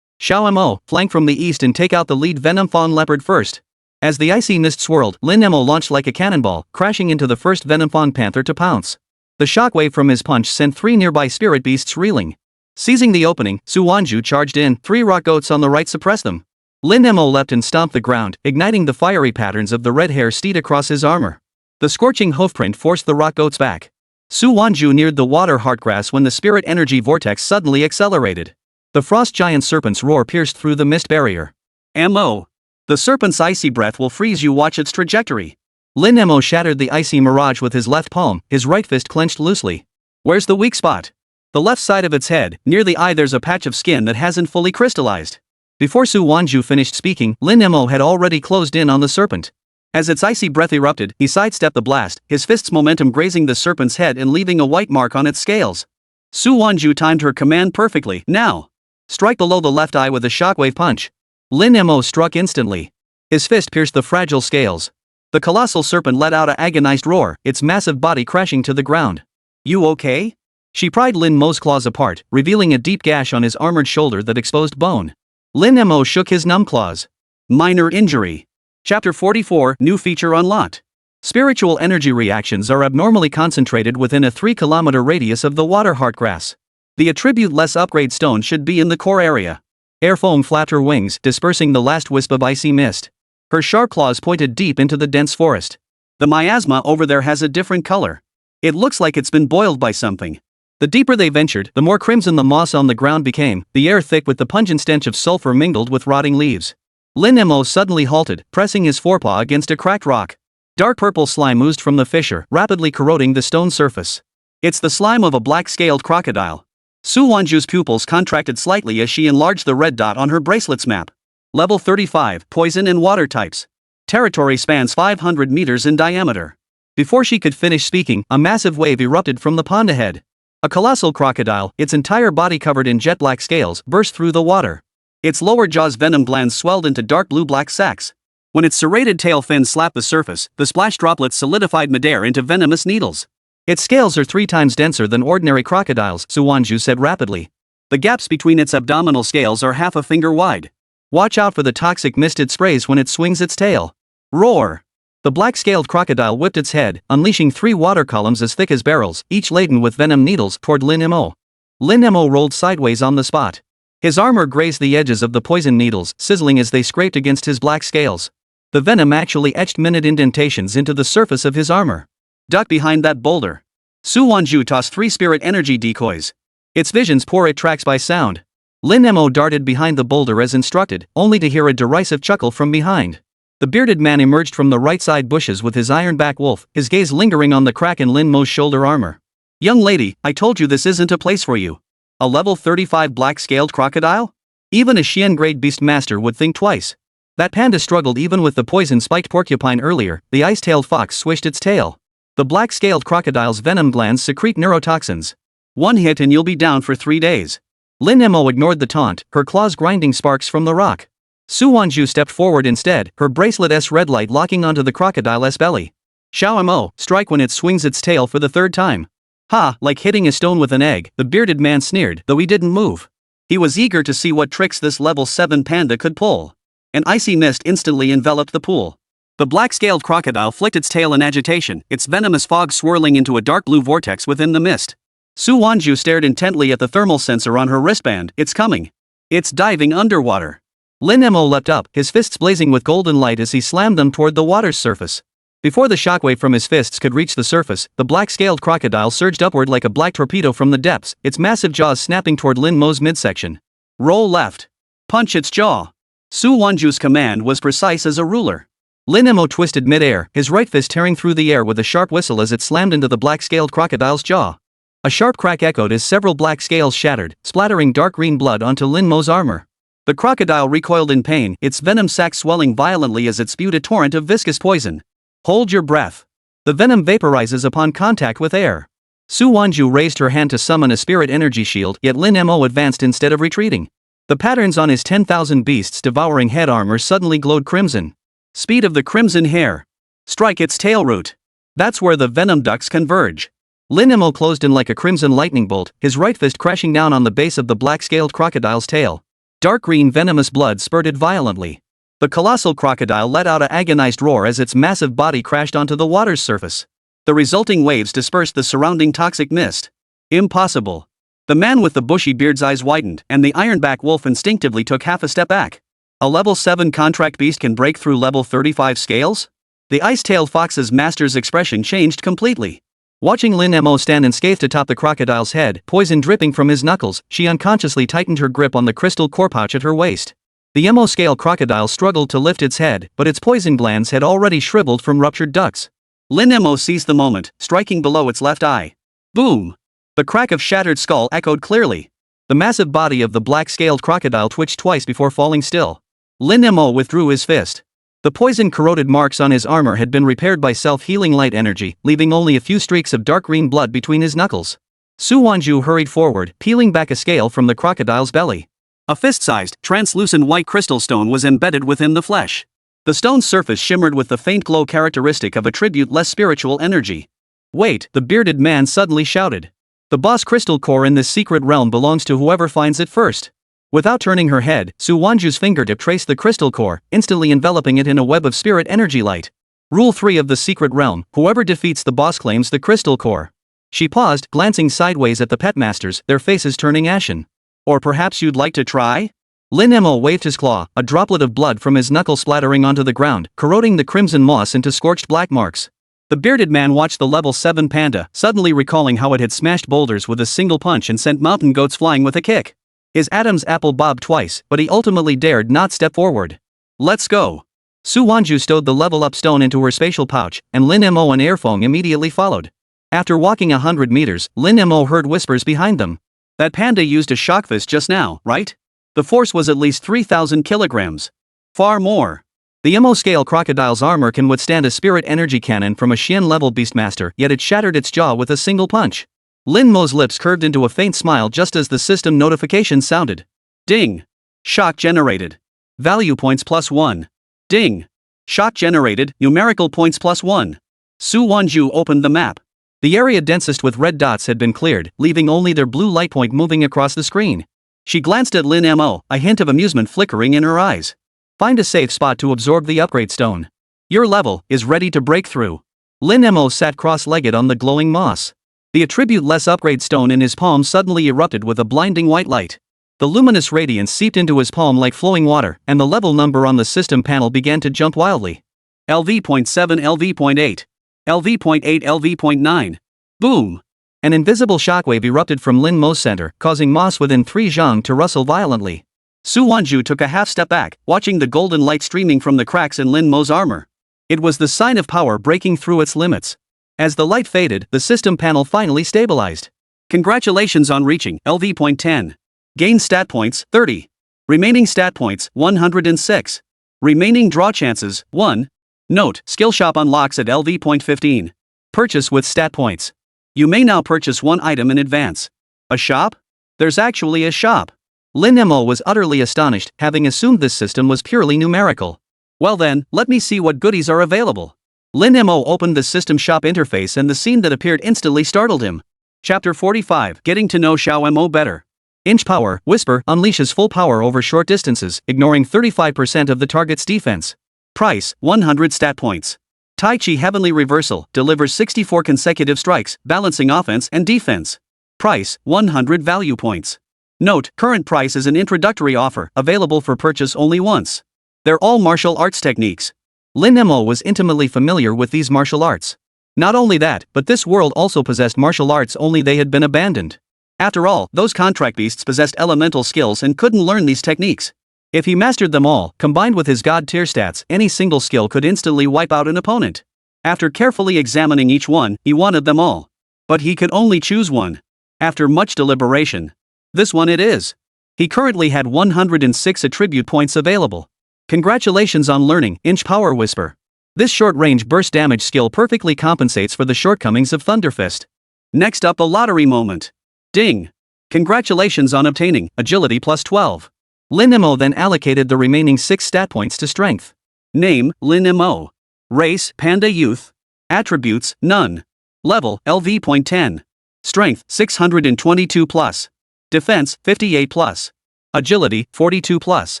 Mo, flank from the east and take out the lead venom fawn leopard first. As the icy mist swirled, Lin Mo launched like a cannonball, crashing into the first venom fawn panther to pounce. The shockwave from his punch sent 3 nearby spirit beasts reeling. Seizing the opening, Su Wanzhu charged in. 3 rock goats on the right suppressed them. Lin Mo leapt and stomped the ground, igniting the fiery patterns of the red hair steed across his armor. The scorching hoofprint forced the rock goats back. Su Wanzhu neared the water heartgrass when the spirit energy vortex suddenly accelerated. The frost giant serpent's roar pierced through the mist barrier. Mo. The serpent's icy breath will freeze you. Watch its trajectory. Lin Mo shattered the icy mirage with his left palm, his right fist clenched loosely. Where's the weak spot? The left side of its head, near the eye. There's a patch of skin that hasn't fully crystallized. Before Su Wanzhu finished speaking, Lin Mo had already closed in on the serpent. As its icy breath erupted, he sidestepped the blast, his fist's momentum grazing the serpent's head and leaving a white mark on its scales. Su Wanzhu timed her command perfectly. Now. Strike below the left eye with a shockwave punch. Lin Mo struck instantly. His fist pierced the fragile scales. The colossal serpent let out an agonized roar, its massive body crashing to the ground. You okay? She pried Lin Mo's claws apart, revealing a deep gash on his armored shoulder that exposed bone. Lin Mo shook his numb claws. Minor injury. Chapter 44, New feature unlocked. Spiritual energy reactions are abnormally concentrated within a 3-kilometer radius of the water heartgrass. The attribute-less upgrade stone should be in the core area. Air foam flapped her wings, dispersing the last wisp of icy mist. Her sharp claws pointed deep into the dense forest. The miasma over there has a different color. It looks like it's been boiled by something. The deeper they ventured, the more crimson the moss on the ground became, the air thick with the pungent stench of sulfur mingled with rotting leaves. Lin Mo suddenly halted, pressing his forepaw against a cracked rock. Dark purple slime oozed from the fissure, rapidly corroding the stone surface. It's the slime of a black-scaled crocodile. Su Wanzhu's pupils contracted slightly as she enlarged the red dot on her bracelet's map. Level 35, poison and water types. Territory spans 500 meters in diameter. Before she could finish speaking, a massive wave erupted from the pond ahead. A colossal crocodile, its entire body covered in jet-black scales, burst through the water. Its lower jaw's venom glands swelled into dark blue-black sacs. When its serrated tail fins slapped the surface, the splash droplets solidified midair into venomous needles. Its scales are 3 times denser than ordinary crocodiles, Su Wanzhu said rapidly. The gaps between its abdominal scales are half a finger wide. Watch out for the toxic mist it sprays when it swings its tail. Roar! The black-scaled crocodile whipped its head, unleashing 3 water columns as thick as barrels, each laden with venom needles, toward Lin Mo. Lin Mo rolled sideways on the spot. His armor grazed the edges of the poison needles, sizzling as they scraped against his black scales. The venom actually etched minute indentations into the surface of his armor. Duck behind that boulder. Su Wanzhu tossed 3 spirit energy decoys. Its visions pour it tracks by sound. Lin Mo darted behind the boulder as instructed, only to hear a derisive chuckle from behind. The bearded man emerged from the right side bushes with his iron-back wolf, his gaze lingering on the crack in Lin Mo's shoulder armor. Young lady, I told you this isn't a place for you. A level 35 black-scaled crocodile? Even a Xian-grade beast master would think twice. That panda struggled even with the poison-spiked porcupine earlier. The ice-tailed fox swished its tail. The black-scaled crocodile's venom glands secrete neurotoxins. 1 hit and you'll be down for 3 days. Lin Mo ignored the taunt, her claws grinding sparks from the rock. Su Wanzhu stepped forward instead, her bracelet's red light locking onto the crocodile's belly. Xiao Mo, strike when it swings its tail for the 3rd time. Ha, like hitting a stone with an egg, the bearded man sneered, though he didn't move. He was eager to see what tricks this level 7 panda could pull. An icy mist instantly enveloped the pool. The black-scaled crocodile flicked its tail in agitation, its venomous fog swirling into a dark blue vortex within the mist. Su Wanzhu stared intently at the thermal sensor on her wristband. It's coming. It's diving underwater. Lin Mo leapt up, his fists blazing with golden light as he slammed them toward the water's surface. Before the shockwave from his fists could reach the surface, the black-scaled crocodile surged upward like a black torpedo from the depths, its massive jaws snapping toward Lin Mo's midsection. Roll left. Punch its jaw. Su Wanzhu's command was precise as a ruler. Lin Mo twisted mid-air, his right fist tearing through the air with a sharp whistle as it slammed into the black-scaled crocodile's jaw. A sharp crack echoed as several black scales shattered, splattering dark green blood onto Lin Mo's armor. The crocodile recoiled in pain, its venom sac swelling violently as it spewed a torrent of viscous poison. Hold your breath. The venom vaporizes upon contact with air. Su Wanzhu raised her hand to summon a spirit energy shield, yet Lin Mo advanced instead of retreating. The patterns on his 10,000 beasts devouring head armor suddenly glowed crimson. Speed of the crimson hair. Strike its tail root. That's where the venom ducts converge. Lin Mo closed in like a crimson lightning bolt, his right fist crashing down on the base of the black-scaled crocodile's tail. Dark green venomous blood spurted violently. The colossal crocodile let out an agonized roar as its massive body crashed onto the water's surface. The resulting waves dispersed the surrounding toxic mist. Impossible. The man with the bushy beard's eyes widened, and the ironback wolf instinctively took half a step back. A level 7 contract beast can break through level 35 scales? The ice-tailed fox's master's expression changed completely. Watching Lin Mo stand unscathed atop the crocodile's head, poison dripping from his knuckles, she unconsciously tightened her grip on the crystal core pouch at her waist. The Mo-scale crocodile struggled to lift its head, but its poison glands had already shriveled from ruptured ducts. Lin Mo seized the moment, striking below its left eye. Boom! The crack of shattered skull echoed clearly. The massive body of the black-scaled crocodile twitched twice before falling still. Lin Mo withdrew his fist. The poison-corroded marks on his armor had been repaired by self-healing light energy, leaving only a few streaks of dark green blood between his knuckles. Su Wanzhu hurried forward, peeling back a scale from the crocodile's belly. A fist-sized, translucent white crystal stone was embedded within the flesh. The stone's surface shimmered with the faint glow characteristic of attribute-less spiritual energy. Wait, the bearded man suddenly shouted. The boss crystal core in this secret realm belongs to whoever finds it first. Without turning her head, Su Wanzhu's fingertip traced the crystal core, instantly enveloping it in a web of spirit energy light. Rule 3 of the secret realm: whoever defeats the boss claims the crystal core. She paused, glancing sideways at the pet masters, their faces turning ashen. Or perhaps you'd like to try? Lin Mo waved his claw, a droplet of blood from his knuckle splattering onto the ground, corroding the crimson moss into scorched black marks. The bearded man watched the level 7 panda, suddenly recalling how it had smashed boulders with a single punch and sent mountain goats flying with a kick. His Adam's apple bobbed twice, but he ultimately dared not step forward. Let's go. Su Wanzhu stowed the level-up stone into her spatial pouch, and Lin Mo and Airfeng immediately followed. After walking 100 meters, Lin Mo heard whispers behind them. That panda used a shock fist just now, right? The force was at least 3,000 kilograms. Far more. The Mo-scale crocodile's armor can withstand a spirit energy cannon from a Xian-level beastmaster, yet it shattered its jaw with a single punch. Lin Mo's lips curved into a faint smile just as the system notification sounded. Ding. Shock generated. Value points +1. Ding. Shock generated, numerical points +1. Su Wanzhu opened the map. The area densest with red dots had been cleared, leaving only their blue light point moving across the screen. She glanced at Lin Mo, a hint of amusement flickering in her eyes. Find a safe spot to absorb the upgrade stone. Your level is ready to break through. Lin Mo sat cross-legged on the glowing moss. The attribute-less upgrade stone in his palm suddenly erupted with a blinding white light. The luminous radiance seeped into his palm like flowing water, and the level number on the system panel began to jump wildly. LV.7, LV.8. LV.8, LV.9. Boom! An invisible shockwave erupted from Lin Mo's center, causing moss within 3 zhang to rustle violently. Su Wanzhu took a half step back, watching the golden light streaming from the cracks in Lin Mo's armor. It was the sign of power breaking through its limits. As the light faded, the system panel finally stabilized. Congratulations on reaching LV.10. Gain stat points 30. Remaining stat points 106. Remaining draw chances 1. Note: skill shop unlocks at LV.15. Purchase with stat points. You may now purchase one item in advance. A shop? There's actually a shop. Lin Mo was utterly astonished, having assumed this system was purely numerical. Well then, let me see what goodies are available. Lin Mo opened the system shop interface and the scene that appeared instantly startled him. Chapter 45: Getting to know Xiao Mo better. Inch Power Whisper unleashes full power over short distances, ignoring 35% of the target's defense. Price: 100 stat points. Tai Chi Heavenly Reversal delivers 64 consecutive strikes, balancing offense and defense. Price: 100 value points. Note: current price is an introductory offer, available for purchase only once. They're all martial arts techniques. Lin Mo was intimately familiar with these martial arts. Not only that, but this world also possessed martial arts, only they had been abandoned. After all, those contract beasts possessed elemental skills and couldn't learn these techniques. If he mastered them all, combined with his god tier stats, any single skill could instantly wipe out an opponent. After carefully examining each one, he wanted them all. But he could only choose one. After much deliberation, this one it is. He currently had 106 attribute points available. Congratulations on learning Inch Power Whisper. This short-range burst damage skill perfectly compensates for the shortcomings of Thunderfist. Next up, a lottery moment. Ding! Congratulations on obtaining Agility +12. Lin Mo then allocated the remaining 6 stat points to Strength. Name: Lin Mo. Race: Panda Youth. Attributes: None. Level: LV.10. Strength: 622+. Defense: 58+. Agility: 42+.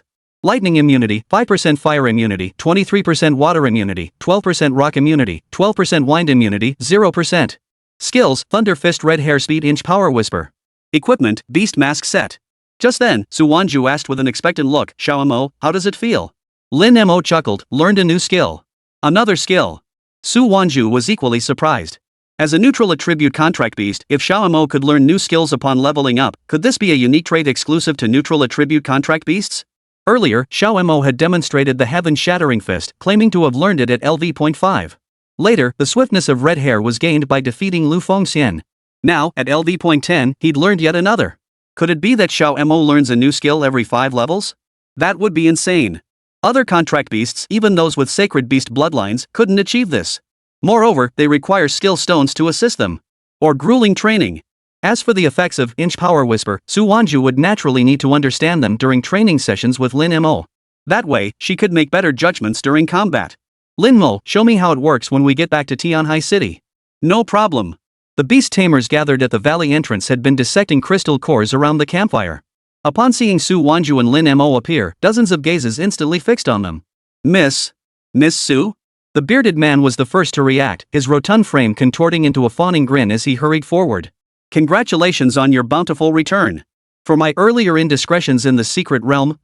Lightning immunity: 5% fire immunity, 23% water immunity, 12% rock immunity, 12% wind immunity, 0%. Skills: Thunder Fist, Red Hair, Speed, Inch Power Whisper. Equipment: Beast Mask Set. Just then, Su Wanzhu asked with an expectant look, Xiao Mo, how does it feel? Lin Mo chuckled, learned a new skill. Another skill. Su Wanzhu was equally surprised. As a neutral attribute contract beast, if Xiao Mo could learn new skills upon leveling up, could this be a unique trait exclusive to neutral attribute contract beasts? Earlier, Xiao Mo had demonstrated the Heaven Shattering Fist, claiming to have learned it at LV.5. Later, the swiftness of Red Hair was gained by defeating Lu Fengxian. Now, at LV.10, he'd learned yet another. Could it be that Xiao Mo learns a new skill every 5 levels? That would be insane. Other contract beasts, even those with sacred beast bloodlines, couldn't achieve this. Moreover, they require skill stones to assist them. Or grueling training. As for the effects of Inch Power Whisper, Su Wanzhu would naturally need to understand them during training sessions with Lin Mo. That way, she could make better judgments during combat. Lin Mo, show me how it works when we get back to Tianhai City. No problem. The beast tamers gathered at the valley entrance had been dissecting crystal cores around the campfire. Upon seeing Su Wanzhu and Lin Mo appear, dozens of gazes instantly fixed on them. Miss Su? The bearded man was the first to react, his rotund frame contorting into a fawning grin as he hurried forward. Congratulations on your bountiful return. For my earlier indiscretions in the secret realm,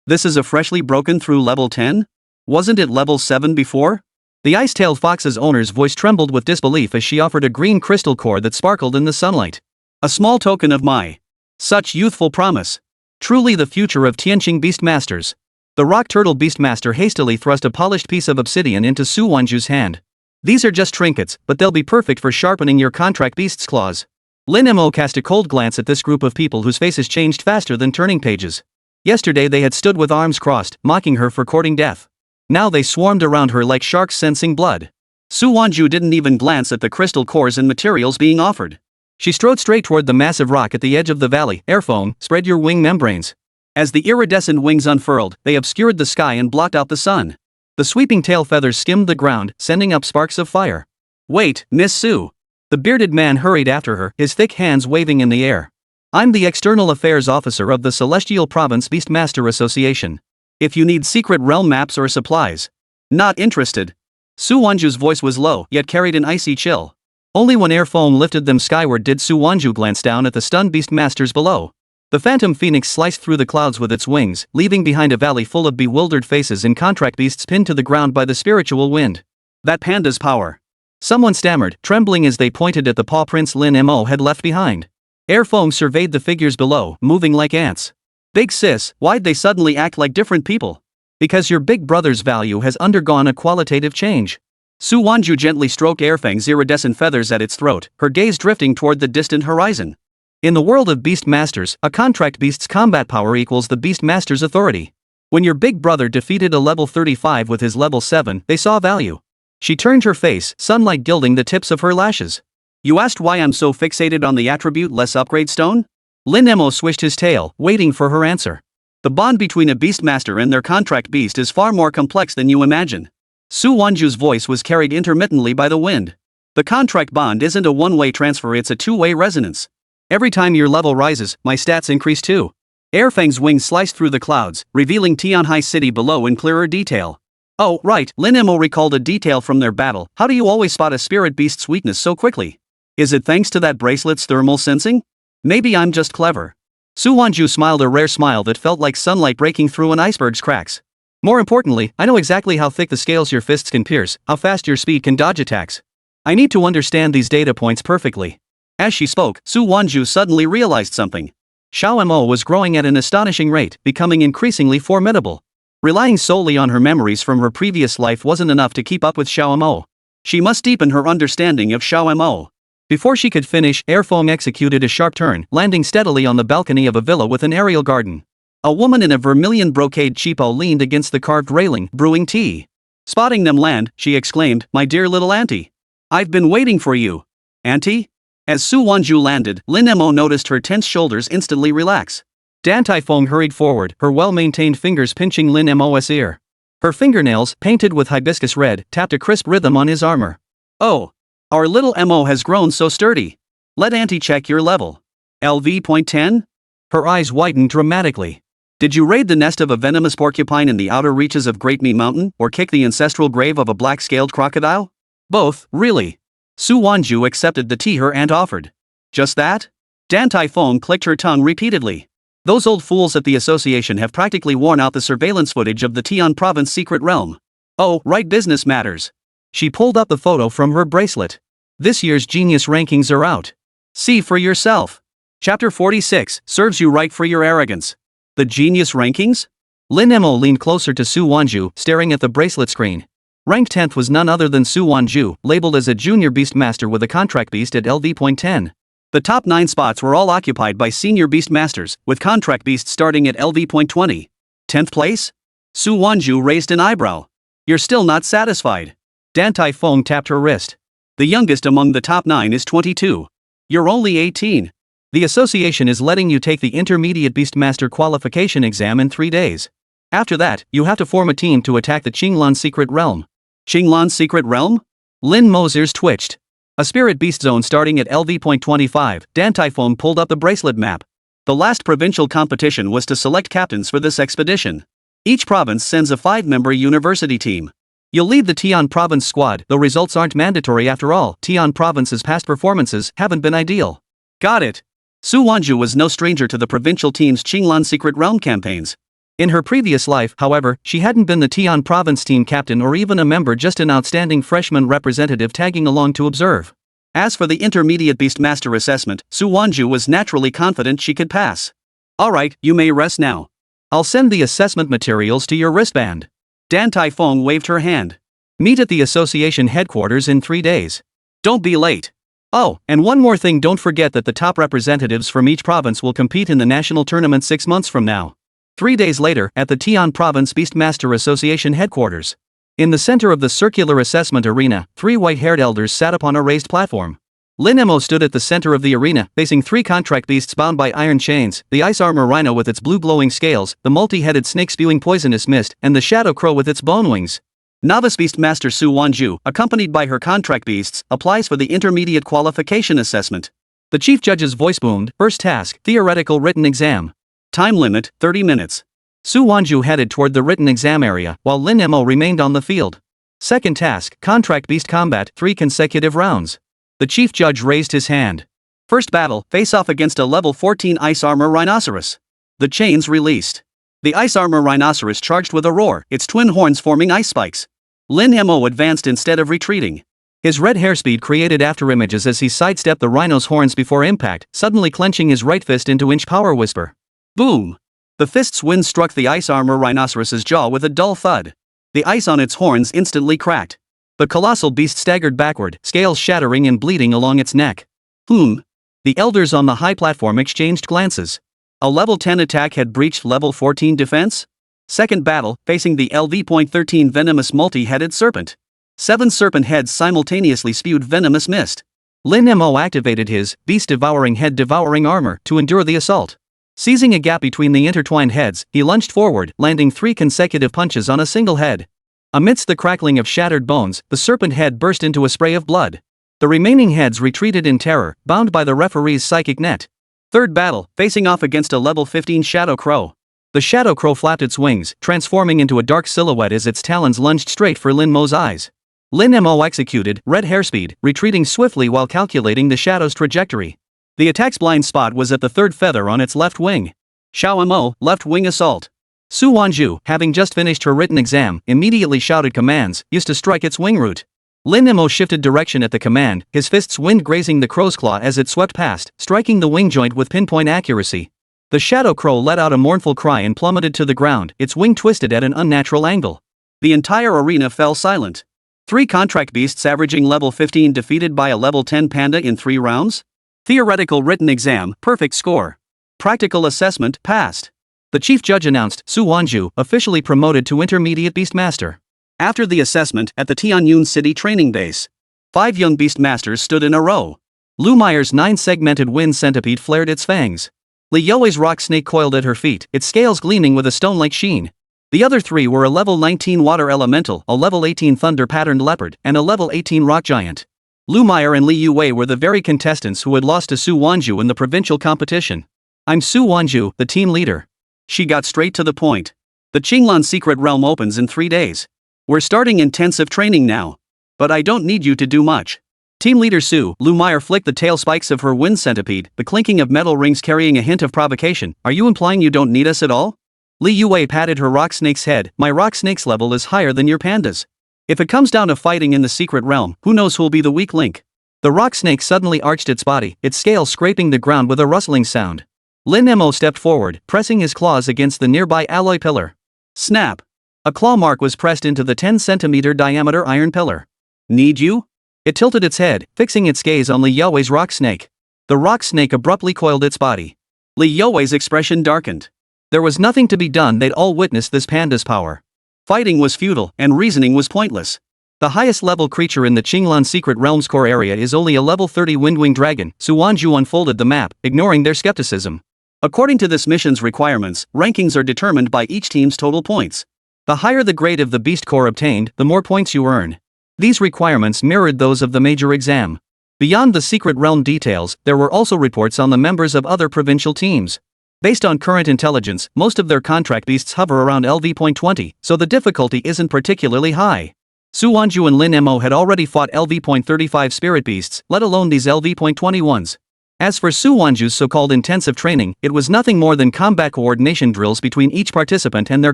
This is a freshly broken through level 10? Wasn't it level 7 before? The ice-tailed fox's owner's voice trembled with disbelief as she offered a green crystal core that sparkled in the sunlight. A small token of my such youthful promise. Truly the future of Tianqing Beastmasters. The rock turtle beastmaster hastily thrust a polished piece of obsidian into Su Wanzhu's hand. These are just trinkets, but they'll be perfect for sharpening your contract beast's claws. Lin Mo cast a cold glance at this group of people whose faces changed faster than turning pages. Yesterday they had stood with arms crossed, mocking her for courting death. Now they swarmed around her like sharks sensing blood. Su Wanzhu didn't even glance at the crystal cores and materials being offered. She strode straight toward the massive rock at the edge of the valley. Airphone, spread your wing membranes. As the iridescent wings unfurled, they obscured the sky and blocked out the sun. The sweeping tail feathers skimmed the ground, sending up sparks of fire. Wait, Miss Su. The bearded man hurried after her, his thick hands waving in the air. I'm the External Affairs Officer of the Celestial Province Beastmaster Association. If you need secret realm maps or supplies. Not interested. Su Wanzhu's voice was low, yet carried an icy chill. Only when air foam lifted them skyward did Su Wanzhu glance down at the stunned beastmasters below. The phantom phoenix sliced through the clouds with its wings, leaving behind a valley full of bewildered faces and contract beasts pinned to the ground by the spiritual wind. That panda's power. Someone stammered, trembling as they pointed at the paw prints Lin Mo had left behind. Air foam surveyed the figures below, moving like ants. Big sis, why'd they suddenly act like different people? Because your big brother's value has undergone a qualitative change. Su Wanzhu gently stroked Airfang's iridescent feathers at its throat, her gaze drifting toward the distant horizon. In the world of Beastmasters, a contract beast's combat power equals the Beastmaster's authority. When your big brother defeated a level 35 with his level 7, they saw value. She turned her face, sunlight gilding the tips of her lashes. You asked why I'm so fixated on the attribute-less upgrade stone? Lin Mo swished his tail, waiting for her answer. The bond between a Beastmaster and their contract beast is far more complex than you imagine. Su Wanzhu's voice was carried intermittently by the wind. The contract bond isn't a one-way transfer, it's a two-way resonance. Every time your level rises, my stats increase too. Airfang's wings sliced through the clouds, revealing Tianhai City below in clearer detail. Oh, right, Lin Mo recalled a detail from their battle. How do you always spot a spirit beast's weakness so quickly? Is it thanks to that bracelet's thermal sensing? Maybe I'm just clever. Su Wanzhu smiled a rare smile that felt like sunlight breaking through an iceberg's cracks. More importantly, I know exactly how thick the scales your fists can pierce, how fast your speed can dodge attacks. I need to understand these data points perfectly. As she spoke, Su Wanzhu suddenly realized something. Xiao Mo was growing at an astonishing rate, becoming increasingly formidable. Relying solely on her memories from her previous life wasn't enough to keep up with Xiao Mo. She must deepen her understanding of Xiao Mo. Before she could finish, Airfoam executed a sharp turn, landing steadily on the balcony of a villa with an aerial garden. A woman in a vermilion brocade cheapo leaned against the carved railing, brewing tea. Spotting them land, she exclaimed, "My dear little auntie. I've been waiting for you." Auntie? As Su Wanzhu landed, Lin Mo noticed her tense shoulders instantly relax. Dan Taifeng hurried forward, her well-maintained fingers pinching Lin Mo's ear. Her fingernails, painted with hibiscus red, tapped a crisp rhythm on his armor. Oh, our little Mo has grown so sturdy. Let auntie check your level. LV.10? Her eyes widened dramatically. Did you raid the nest of a venomous porcupine in the outer reaches of Great Meat Mountain, or kick the ancestral grave of a black-scaled crocodile? Both, really. Su Wanzhu accepted the tea her aunt offered. Just that? Dan Taifeng clicked her tongue repeatedly. Those old fools at the association have practically worn out the surveillance footage of the Tian province secret realm. Oh, right, business matters. She pulled up the photo from her bracelet. This year's genius rankings are out. See for yourself. Chapter 46, serves you right for your arrogance. The genius rankings? Lin Mo leaned closer to Su Wanzhu, staring at the bracelet screen. Ranked 10th was none other than Su Wanzhu, labeled as a junior beastmaster with a contract beast at LV.10. The top 9 spots were all occupied by senior beastmasters, with contract beasts starting at LV.20. 10th place? Su Wanzhu raised an eyebrow. You're still not satisfied. Dan Taifeng tapped her wrist. The youngest among the top 9 is 22. You're only 18. The association is letting you take the Intermediate Beastmaster Qualification exam in 3 days. After that, you have to form a team to attack the Qinglan Secret Realm. Qinglan Secret Realm? Lin Mo's ears twitched. A spirit beast zone starting at LV.25, Dan Typhoon pulled up the bracelet map. The last provincial competition was to select captains for this expedition. Each province sends a 5-member university team. You'll lead the Tian province squad, though results aren't mandatory after all. Tian province's past performances haven't been ideal. Got it. Su Wanzhu was no stranger to the provincial team's Qinglan Secret Realm campaigns. In her previous life, however, she hadn't been the Tian province team captain or even a member, just an outstanding freshman representative tagging along to observe. As for the intermediate Beastmaster assessment, Su Wanzhu was naturally confident she could pass. Alright, you may rest now. I'll send the assessment materials to your wristband. Dan Taifeng waved her hand. Meet at the association headquarters in 3 days. Don't be late. Oh, and one more thing, don't forget that the top representatives from each province will compete in the national tournament 6 months from now. 3 days later, at the Tian Province Beastmaster Association headquarters. In the center of the circular assessment arena, 3 white-haired elders sat upon a raised platform. Lin Mo stood at the center of the arena, facing 3 contract beasts bound by iron chains, the ice armor rhino with its blue glowing scales, the multi-headed snake spewing poisonous mist, and the shadow crow with its bone wings. Novice Beastmaster Su Wanzhu, accompanied by her contract beasts, applies for the intermediate qualification assessment. The chief judge's voice boomed. First task, theoretical written exam. Time limit, 30 minutes. Su Wanzhu headed toward the written exam area, while Lin Mo remained on the field. Second task, contract beast combat, 3 consecutive rounds. The chief judge raised his hand. First battle, face off against a level 14 ice armor rhinoceros. The chains released. The ice armor rhinoceros charged with a roar, its twin horns forming ice spikes. Lin Mo advanced instead of retreating. His red hairspeed created afterimages as he sidestepped the rhino's horns before impact, suddenly clenching his right fist into inch power whisper. Boom! The fist's wind struck the ice armor rhinoceros's jaw with a dull thud. The ice on its horns instantly cracked. The colossal beast staggered backward, scales shattering and bleeding along its neck. The elders on the high platform exchanged glances. A level 10 attack had breached level 14 defense? Second battle, facing the LV.13 venomous multi-headed serpent. 7 serpent heads simultaneously spewed venomous mist. Lin Mo activated his beast-devouring head-devouring armor to endure the assault. Seizing a gap between the intertwined heads, he lunged forward, landing 3 consecutive punches on a single head. Amidst the crackling of shattered bones, the serpent head burst into a spray of blood. The remaining heads retreated in terror, bound by the referee's psychic net. Third battle, facing off against a level 15 shadow crow. The shadow crow flapped its wings, transforming into a dark silhouette as its talons lunged straight for Lin Mo's eyes. Lin Mo executed red hairspeed, retreating swiftly while calculating the shadow's trajectory. The attack's blind spot was at the 3rd feather on its left wing. Xiao Mo, left wing assault. Su Wanzhu, having just finished her written exam, immediately shouted commands, used to strike its wing root. Lin Mo shifted direction at the command, his fist's wind grazing the crow's claw as it swept past, striking the wing joint with pinpoint accuracy. The shadow crow let out a mournful cry and plummeted to the ground, its wing twisted at an unnatural angle. The entire arena fell silent. 3 contract beasts averaging level 15 defeated by a level 10 panda in 3 rounds? Theoretical written exam, perfect score. Practical assessment, passed. The chief judge announced Su Wanzhu, officially promoted to intermediate beastmaster. After the assessment, at the Tianyun City training base, 5 young beastmasters stood in a row. Lu Meier's 9-segmented wind centipede flared its fangs. Li Youwei's rock snake coiled at her feet, its scales gleaming with a stone-like sheen. The other 3 were a level 19 water elemental, a level 18 thunder-patterned leopard, and a level 18 rock giant. Lu Meier and Li Youwei were the very contestants who had lost to Su Wanzhu in the provincial competition. I'm Su Wanzhu, the team leader. She got straight to the point. The Qinglan Secret Realm opens in 3 days. We're starting intensive training now. But I don't need you to do much. Team leader Su, Lu Meier flicked the tail spikes of her wind centipede, the clinking of metal rings carrying a hint of provocation. Are you implying you don't need us at all? Li Youwei patted her rock snake's head. My rock snake's level is higher than your panda's. If it comes down to fighting in the secret realm, who knows who'll be the weak link? The rock snake suddenly arched its body, its scales scraping the ground with a rustling sound. Lin Mo stepped forward, pressing his claws against the nearby alloy pillar. Snap! A claw mark was pressed into the 10-centimeter diameter iron pillar. Need you? It tilted its head, fixing its gaze on Li Youwei's rock snake. The rock snake abruptly coiled its body. Li Youwei's expression darkened. There was nothing to be done, they'd all witnessed this panda's power. Fighting was futile, and reasoning was pointless. The highest level creature in the Qinglan Secret Realm's core area is only a level 30 Windwing Dragon. Su Wanzhu unfolded the map, ignoring their skepticism. According to this mission's requirements, rankings are determined by each team's total points. The higher the grade of the Beast Core obtained, the more points you earn. These requirements mirrored those of the major exam. Beyond the secret realm details, there were also reports on the members of other provincial teams. Based on current intelligence, most of their contract beasts hover around LV.20, so the difficulty isn't particularly high. Su Wanzhu and Lin Mo had already fought LV.35 spirit beasts, let alone these LV.21s. As for Su Wanzhu's so-called intensive training, it was nothing more than combat coordination drills between each participant and their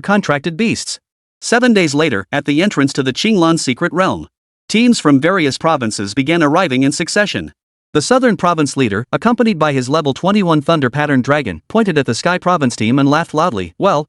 contracted beasts. 7 days later, at the entrance to the Qinglan secret realm, teams from various provinces began arriving in succession. The southern province leader, accompanied by his level 21 thunder pattern dragon, pointed at the sky province team and laughed loudly. Well.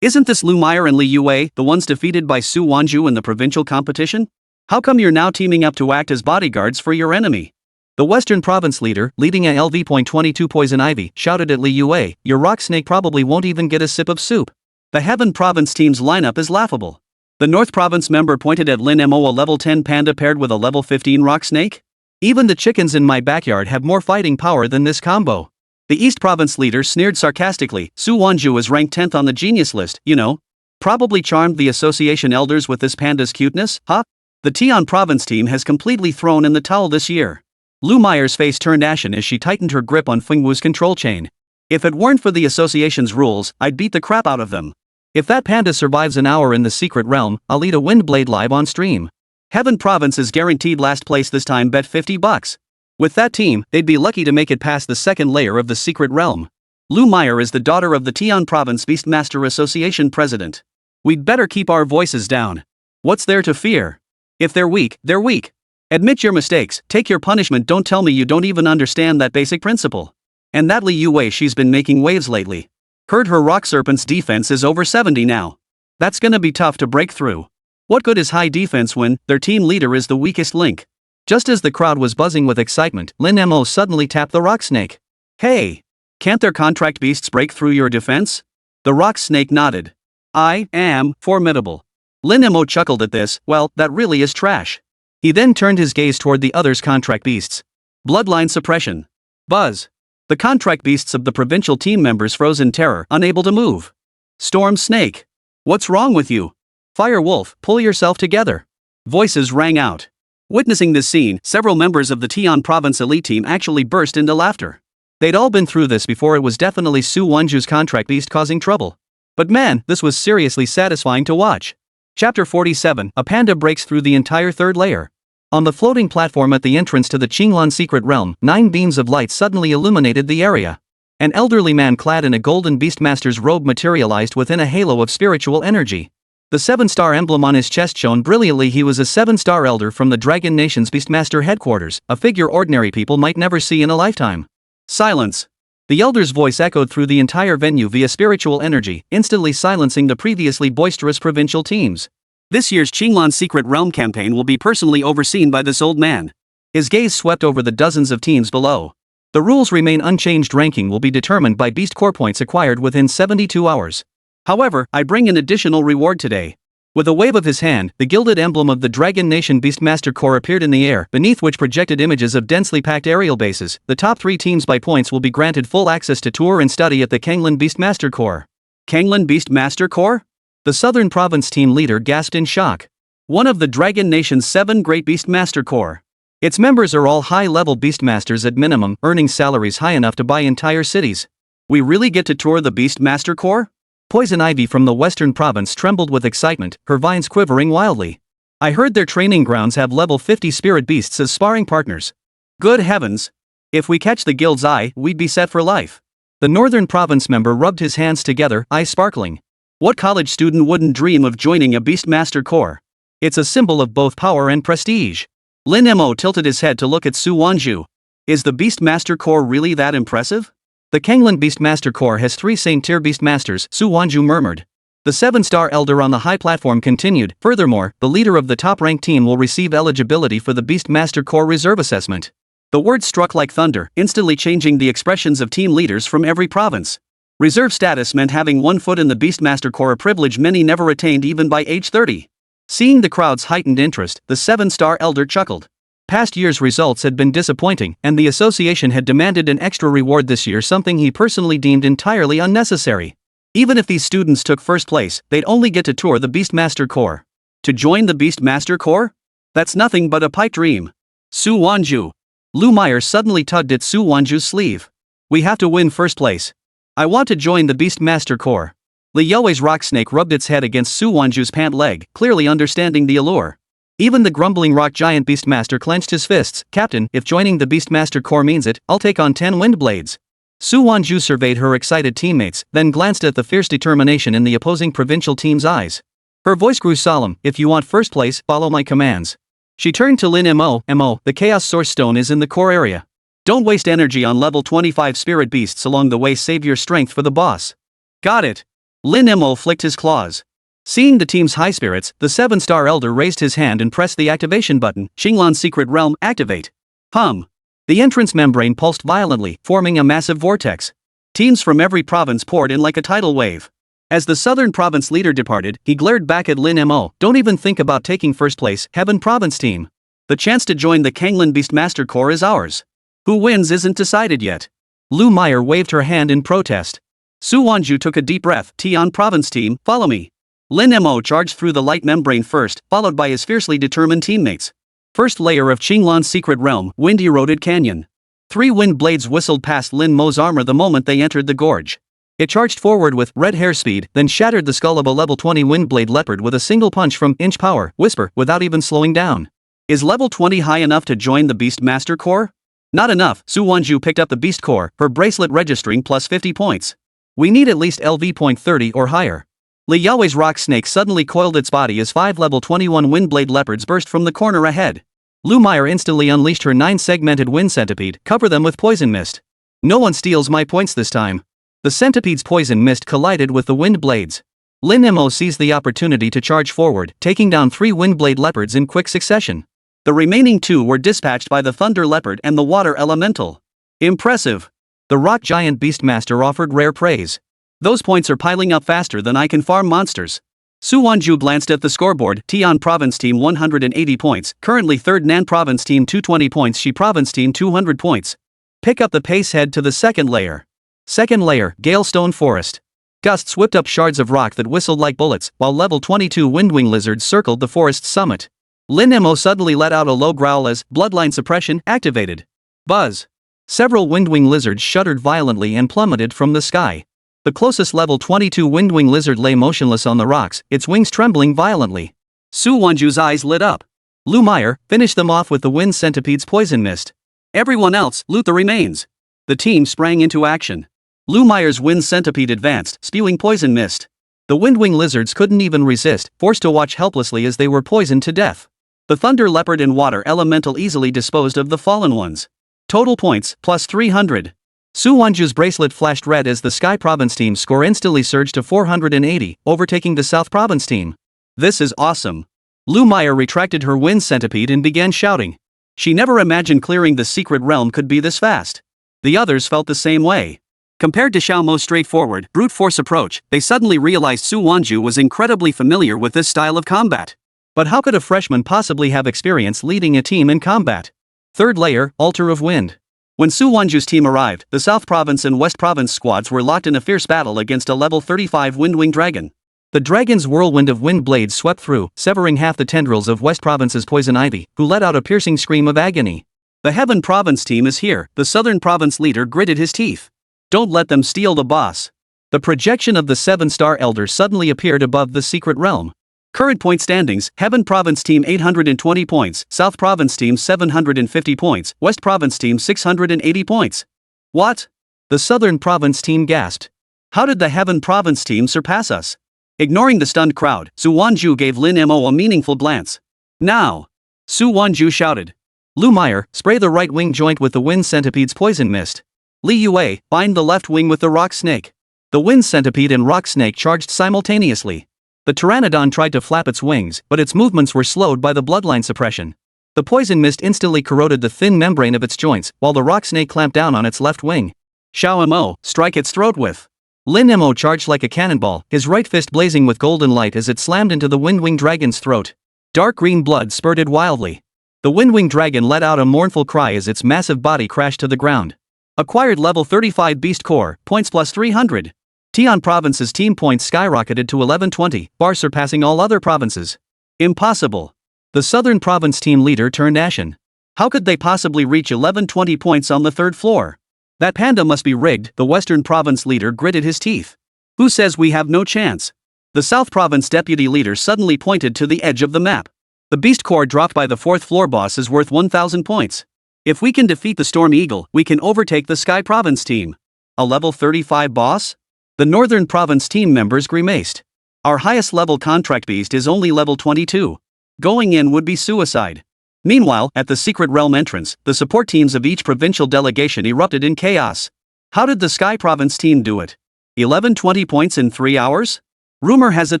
Isn't this Lu Meyer and Li Youwei, the ones defeated by Su Wanzhu in the provincial competition? How come you're now teaming up to act as bodyguards for your enemy? The western province leader, leading a LV.22 poison ivy, shouted at Li Youwei, your rock snake probably won't even get a sip of soup. The heaven province team's lineup is laughable. The north province member pointed at Lin Mo, a level 10 panda paired with a level 15 rock snake. Even the chickens in my backyard have more fighting power than this combo. The east province leader sneered sarcastically, Su Wanzhu is ranked 10th on the genius list, you know. Probably charmed the association elders with this panda's cuteness, huh? The Tian province team has completely thrown in the towel this year. Lu Meyer's face turned ashen as she tightened her grip on Feng Wu's control chain. If it weren't for the association's rules, I'd beat the crap out of them. If that panda survives an hour in the secret realm, I'll eat a windblade live on stream. Heaven province is guaranteed last place this time, bet $50. With that team, they'd be lucky to make it past the second layer of the secret realm. Lu Meyer is the daughter of the Tian Province Beastmaster Association president. We'd better keep our voices down. What's there to fear? If they're weak, they're weak. Admit your mistakes, take your punishment, don't tell me you don't even understand that basic principle. And that Li Youwei, she's been making waves lately. Heard her rock serpent's defense is over 70 now. That's gonna be tough to break through. What good is high defense when their team leader is the weakest link? Just as the crowd was buzzing with excitement, Lin Mo suddenly tapped the rock snake. Hey! Can't their contract beasts break through your defense? The rock snake nodded. I am formidable. Lin Mo chuckled at this, well, that really is trash. He then turned his gaze toward the other's contract beasts. Bloodline suppression. Buzz. The contract beasts of the provincial team members froze in terror, unable to move. Storm snake. What's wrong with you? Fire wolf, pull yourself together. Voices rang out. Witnessing this scene, several members of the Tian province elite team actually burst into laughter. They'd all been through this before. It was definitely Su Wanzhu's contract beast causing trouble. But man, this was seriously satisfying to watch. Chapter 47, a panda breaks through the entire third layer. On the floating platform at the entrance to the Qinglan secret realm, 9 beams of light suddenly illuminated the area. An elderly man clad in a golden beastmaster's robe materialized within a halo of spiritual energy. The 7-star emblem on his chest shone brilliantly. He was a 7-star elder from the Dragon Nation's Beastmaster headquarters, a figure ordinary people might never see in a lifetime. Silence. The elder's voice echoed through the entire venue via spiritual energy, instantly silencing the previously boisterous provincial teams. This year's Qinglan Secret Realm campaign will be personally overseen by this old man. His gaze swept over the dozens of teams below. The rules remain unchanged. Ranking will be determined by Beast Core points acquired within 72 hours. However, I bring an additional reward today. With a wave of his hand, the gilded emblem of the Dragon Nation Beastmaster Corps appeared in the air, beneath which projected images of densely packed aerial bases. The top 3 teams by points will be granted full access to tour and study at the Qinglan Beastmaster Corps. Qinglan Beastmaster Corps? The Southern Province team leader gasped in shock. One of the Dragon Nation's 7 Great Beastmaster Corps. Its members are all high-level Beastmasters at minimum, earning salaries high enough to buy entire cities. We really get to tour the Beastmaster Corps? Poison Ivy from the Western Province trembled with excitement, her vines quivering wildly. I heard their training grounds have level 50 spirit beasts as sparring partners. Good heavens! If we catch the guild's eye, we'd be set for life. The Northern Province member rubbed his hands together, eyes sparkling. What college student wouldn't dream of joining a Beastmaster Corps? It's a symbol of both power and prestige. Lin Mo tilted his head to look at Su Wanzhu. Is the Beastmaster Corps really that impressive? The Qinglan Beastmaster Corps has 3 same-tier Beastmasters, Su Wanzhu murmured. The 7-star elder on the high platform continued. Furthermore, the leader of the top-ranked team will receive eligibility for the Beastmaster Corps Reserve Assessment. The words struck like thunder, instantly changing the expressions of team leaders from every province. Reserve status meant having 1 foot in the Beastmaster Corps, a privilege many never attained even by age 30. Seeing the crowd's heightened interest, the 7-star elder chuckled. Past year's results had been disappointing, and the association had demanded an extra reward this year, something he personally deemed entirely unnecessary. Even if these students took first place, they'd only get to tour the Beastmaster Corps. To join the Beastmaster Corps? That's nothing but a pipe dream. Su Wanzhu. Lu Meyer suddenly tugged at Su Wanzhu's sleeve. We have to win first place. I want to join the Beastmaster Corps. Li Youwei's rock snake rubbed its head against Su Wanzhu's pant leg, clearly understanding the allure. Even the grumbling rock giant Beastmaster clenched his fists. Captain, if joining the Beastmaster Corps means it, I'll take on 10 wind blades. Su Wanzhu surveyed her excited teammates, then glanced at the fierce determination in the opposing provincial team's eyes. Her voice grew solemn. If you want first place, follow my commands. She turned to Lin Mo. The Chaos Source Stone is in the core area. Don't waste energy on level 25 spirit beasts along the way, save your strength for the boss. Got it. Lin Mo flicked his claws. Seeing the team's high spirits, the 7-star elder raised his hand and pressed the activation button. Xinglan's secret realm, activate. Hum. The entrance membrane pulsed violently, forming a massive vortex. Teams from every province poured in like a tidal wave. As the southern province leader departed, he glared back at Lin Mo. Don't even think about taking first place, Heaven Province team. The chance to join the Kanglin Beastmaster Corps is ours. Who wins isn't decided yet. Lu Meyer waved her hand in protest. Su Wanzhu took a deep breath. Tian Province team, follow me. Lin Mo charged through the light membrane first, followed by his fiercely determined teammates. First layer of Qinglan's secret realm, wind-eroded canyon. 3 wind blades whistled past Lin Mo's armor the moment they entered the gorge. It charged forward with red hair speed, then shattered the skull of a level 20 windblade leopard with a single punch from inch power, whisper, without even slowing down. Is level 20 high enough to join the Beastmaster Corps? Not enough. Su Wanzhu picked up the Beast Core, her bracelet registering plus 50 points. We need at least LV point 30 or higher. Li Youwei's rock snake suddenly coiled its body as 5 level 21 windblade leopards burst from the corner ahead. Lu Meyer instantly unleashed her 9-segmented wind centipede. Cover them with poison mist. No one steals my points this time. The centipede's poison mist collided with the wind blades. Lin Mo seized the opportunity to charge forward, taking down 3 windblade leopards in quick succession. The remaining 2 were dispatched by the thunder leopard and the water elemental. Impressive. The rock giant Beastmaster offered rare praise. Those points are piling up faster than I can farm monsters. Su Wanzhu glanced at the scoreboard. Tian Province Team 180 points, currently 3rd Nan Province Team 220 points, Shi Province Team 200 points. Pick up the pace, head to the second layer. Second layer, Galestone Forest. Gusts whipped up shards of rock that whistled like bullets, while level 22 windwing lizards circled the forest's summit. Lin Mo suddenly let out a low growl as bloodline suppression activated. Buzz. Several windwing lizards shuddered violently and plummeted from the sky. The closest level 22 windwing lizard lay motionless on the rocks, its wings trembling violently. Su Wanzhu's eyes lit up. Lu Meyer, finish them off with the wind centipede's poison mist. Everyone else, loot the remains. The team sprang into action. Lu Meyer's wind centipede advanced, spewing poison mist. The windwing lizards couldn't even resist, forced to watch helplessly as they were poisoned to death. The thunder leopard and water elemental easily disposed of the fallen ones. Total points, plus 300. Su Wanzhu's bracelet flashed red as the Sky Province team's score instantly surged to 480, overtaking the South Province team. This is awesome. Lu Meyer retracted her wind centipede and began shouting. She never imagined clearing the secret realm could be this fast. The others felt the same way. Compared to Xiao Mo's straightforward, brute force approach, they suddenly realized Su Wanzhu was incredibly familiar with this style of combat. But how could a freshman possibly have experience leading a team in combat? Third layer, Altar of Wind. When Su Wanzhu's team arrived, the South Province and West Province squads were locked in a fierce battle against a level 35 windwing dragon. The dragon's whirlwind of wind blades swept through, severing half the tendrils of West Province's poison ivy, who let out a piercing scream of agony. The Heaven Province team is here, the Southern Province leader gritted his teeth. Don't let them steal the boss. The projection of the 7-star elder suddenly appeared above the secret realm. Current point standings, Heaven Province Team 820 points, South Province Team 750 points, West Province Team 680 points. What? The Southern Province team gasped. How did the Heaven Province team surpass us? Ignoring the stunned crowd, Su Wanzhu gave Lin Mo a meaningful glance. Now! Su Wanzhu shouted. Lu Meyer, spray the right wing joint with the wind centipede's poison mist. Li Youwei, bind the left wing with the rock snake. The wind centipede and rock snake charged simultaneously. The pteranodon tried to flap its wings, but its movements were slowed by the bloodline suppression. The poison mist instantly corroded the thin membrane of its joints, while the rock snake clamped down on its left wing. Xiao Mo, strike its throat with. Lin Mo charged like a cannonball, his right fist blazing with golden light as it slammed into the windwing dragon's throat. Dark green blood spurted wildly. The windwing dragon let out a mournful cry as its massive body crashed to the ground. Acquired level 35 Beast Core, points plus 300. Tian Province's team points skyrocketed to 1120, far surpassing all other provinces. Impossible. The Southern Province team leader turned ashen. How could they possibly reach 1120 points on the third floor? That panda must be rigged, the Western Province leader gritted his teeth. Who says we have no chance? The South Province deputy leader suddenly pointed to the edge of the map. The beast core dropped by the fourth floor boss is worth 1000 points. If we can defeat the Storm Eagle, we can overtake the Sky Province team. A level 35 boss? The Northern Province team members grimaced. Our highest level contract beast is only level 22. Going in would be suicide. Meanwhile, at the secret realm entrance, the support teams of each provincial delegation erupted in chaos. How did the Sky Province team do it? 1120 points in 3 hours? Rumor has it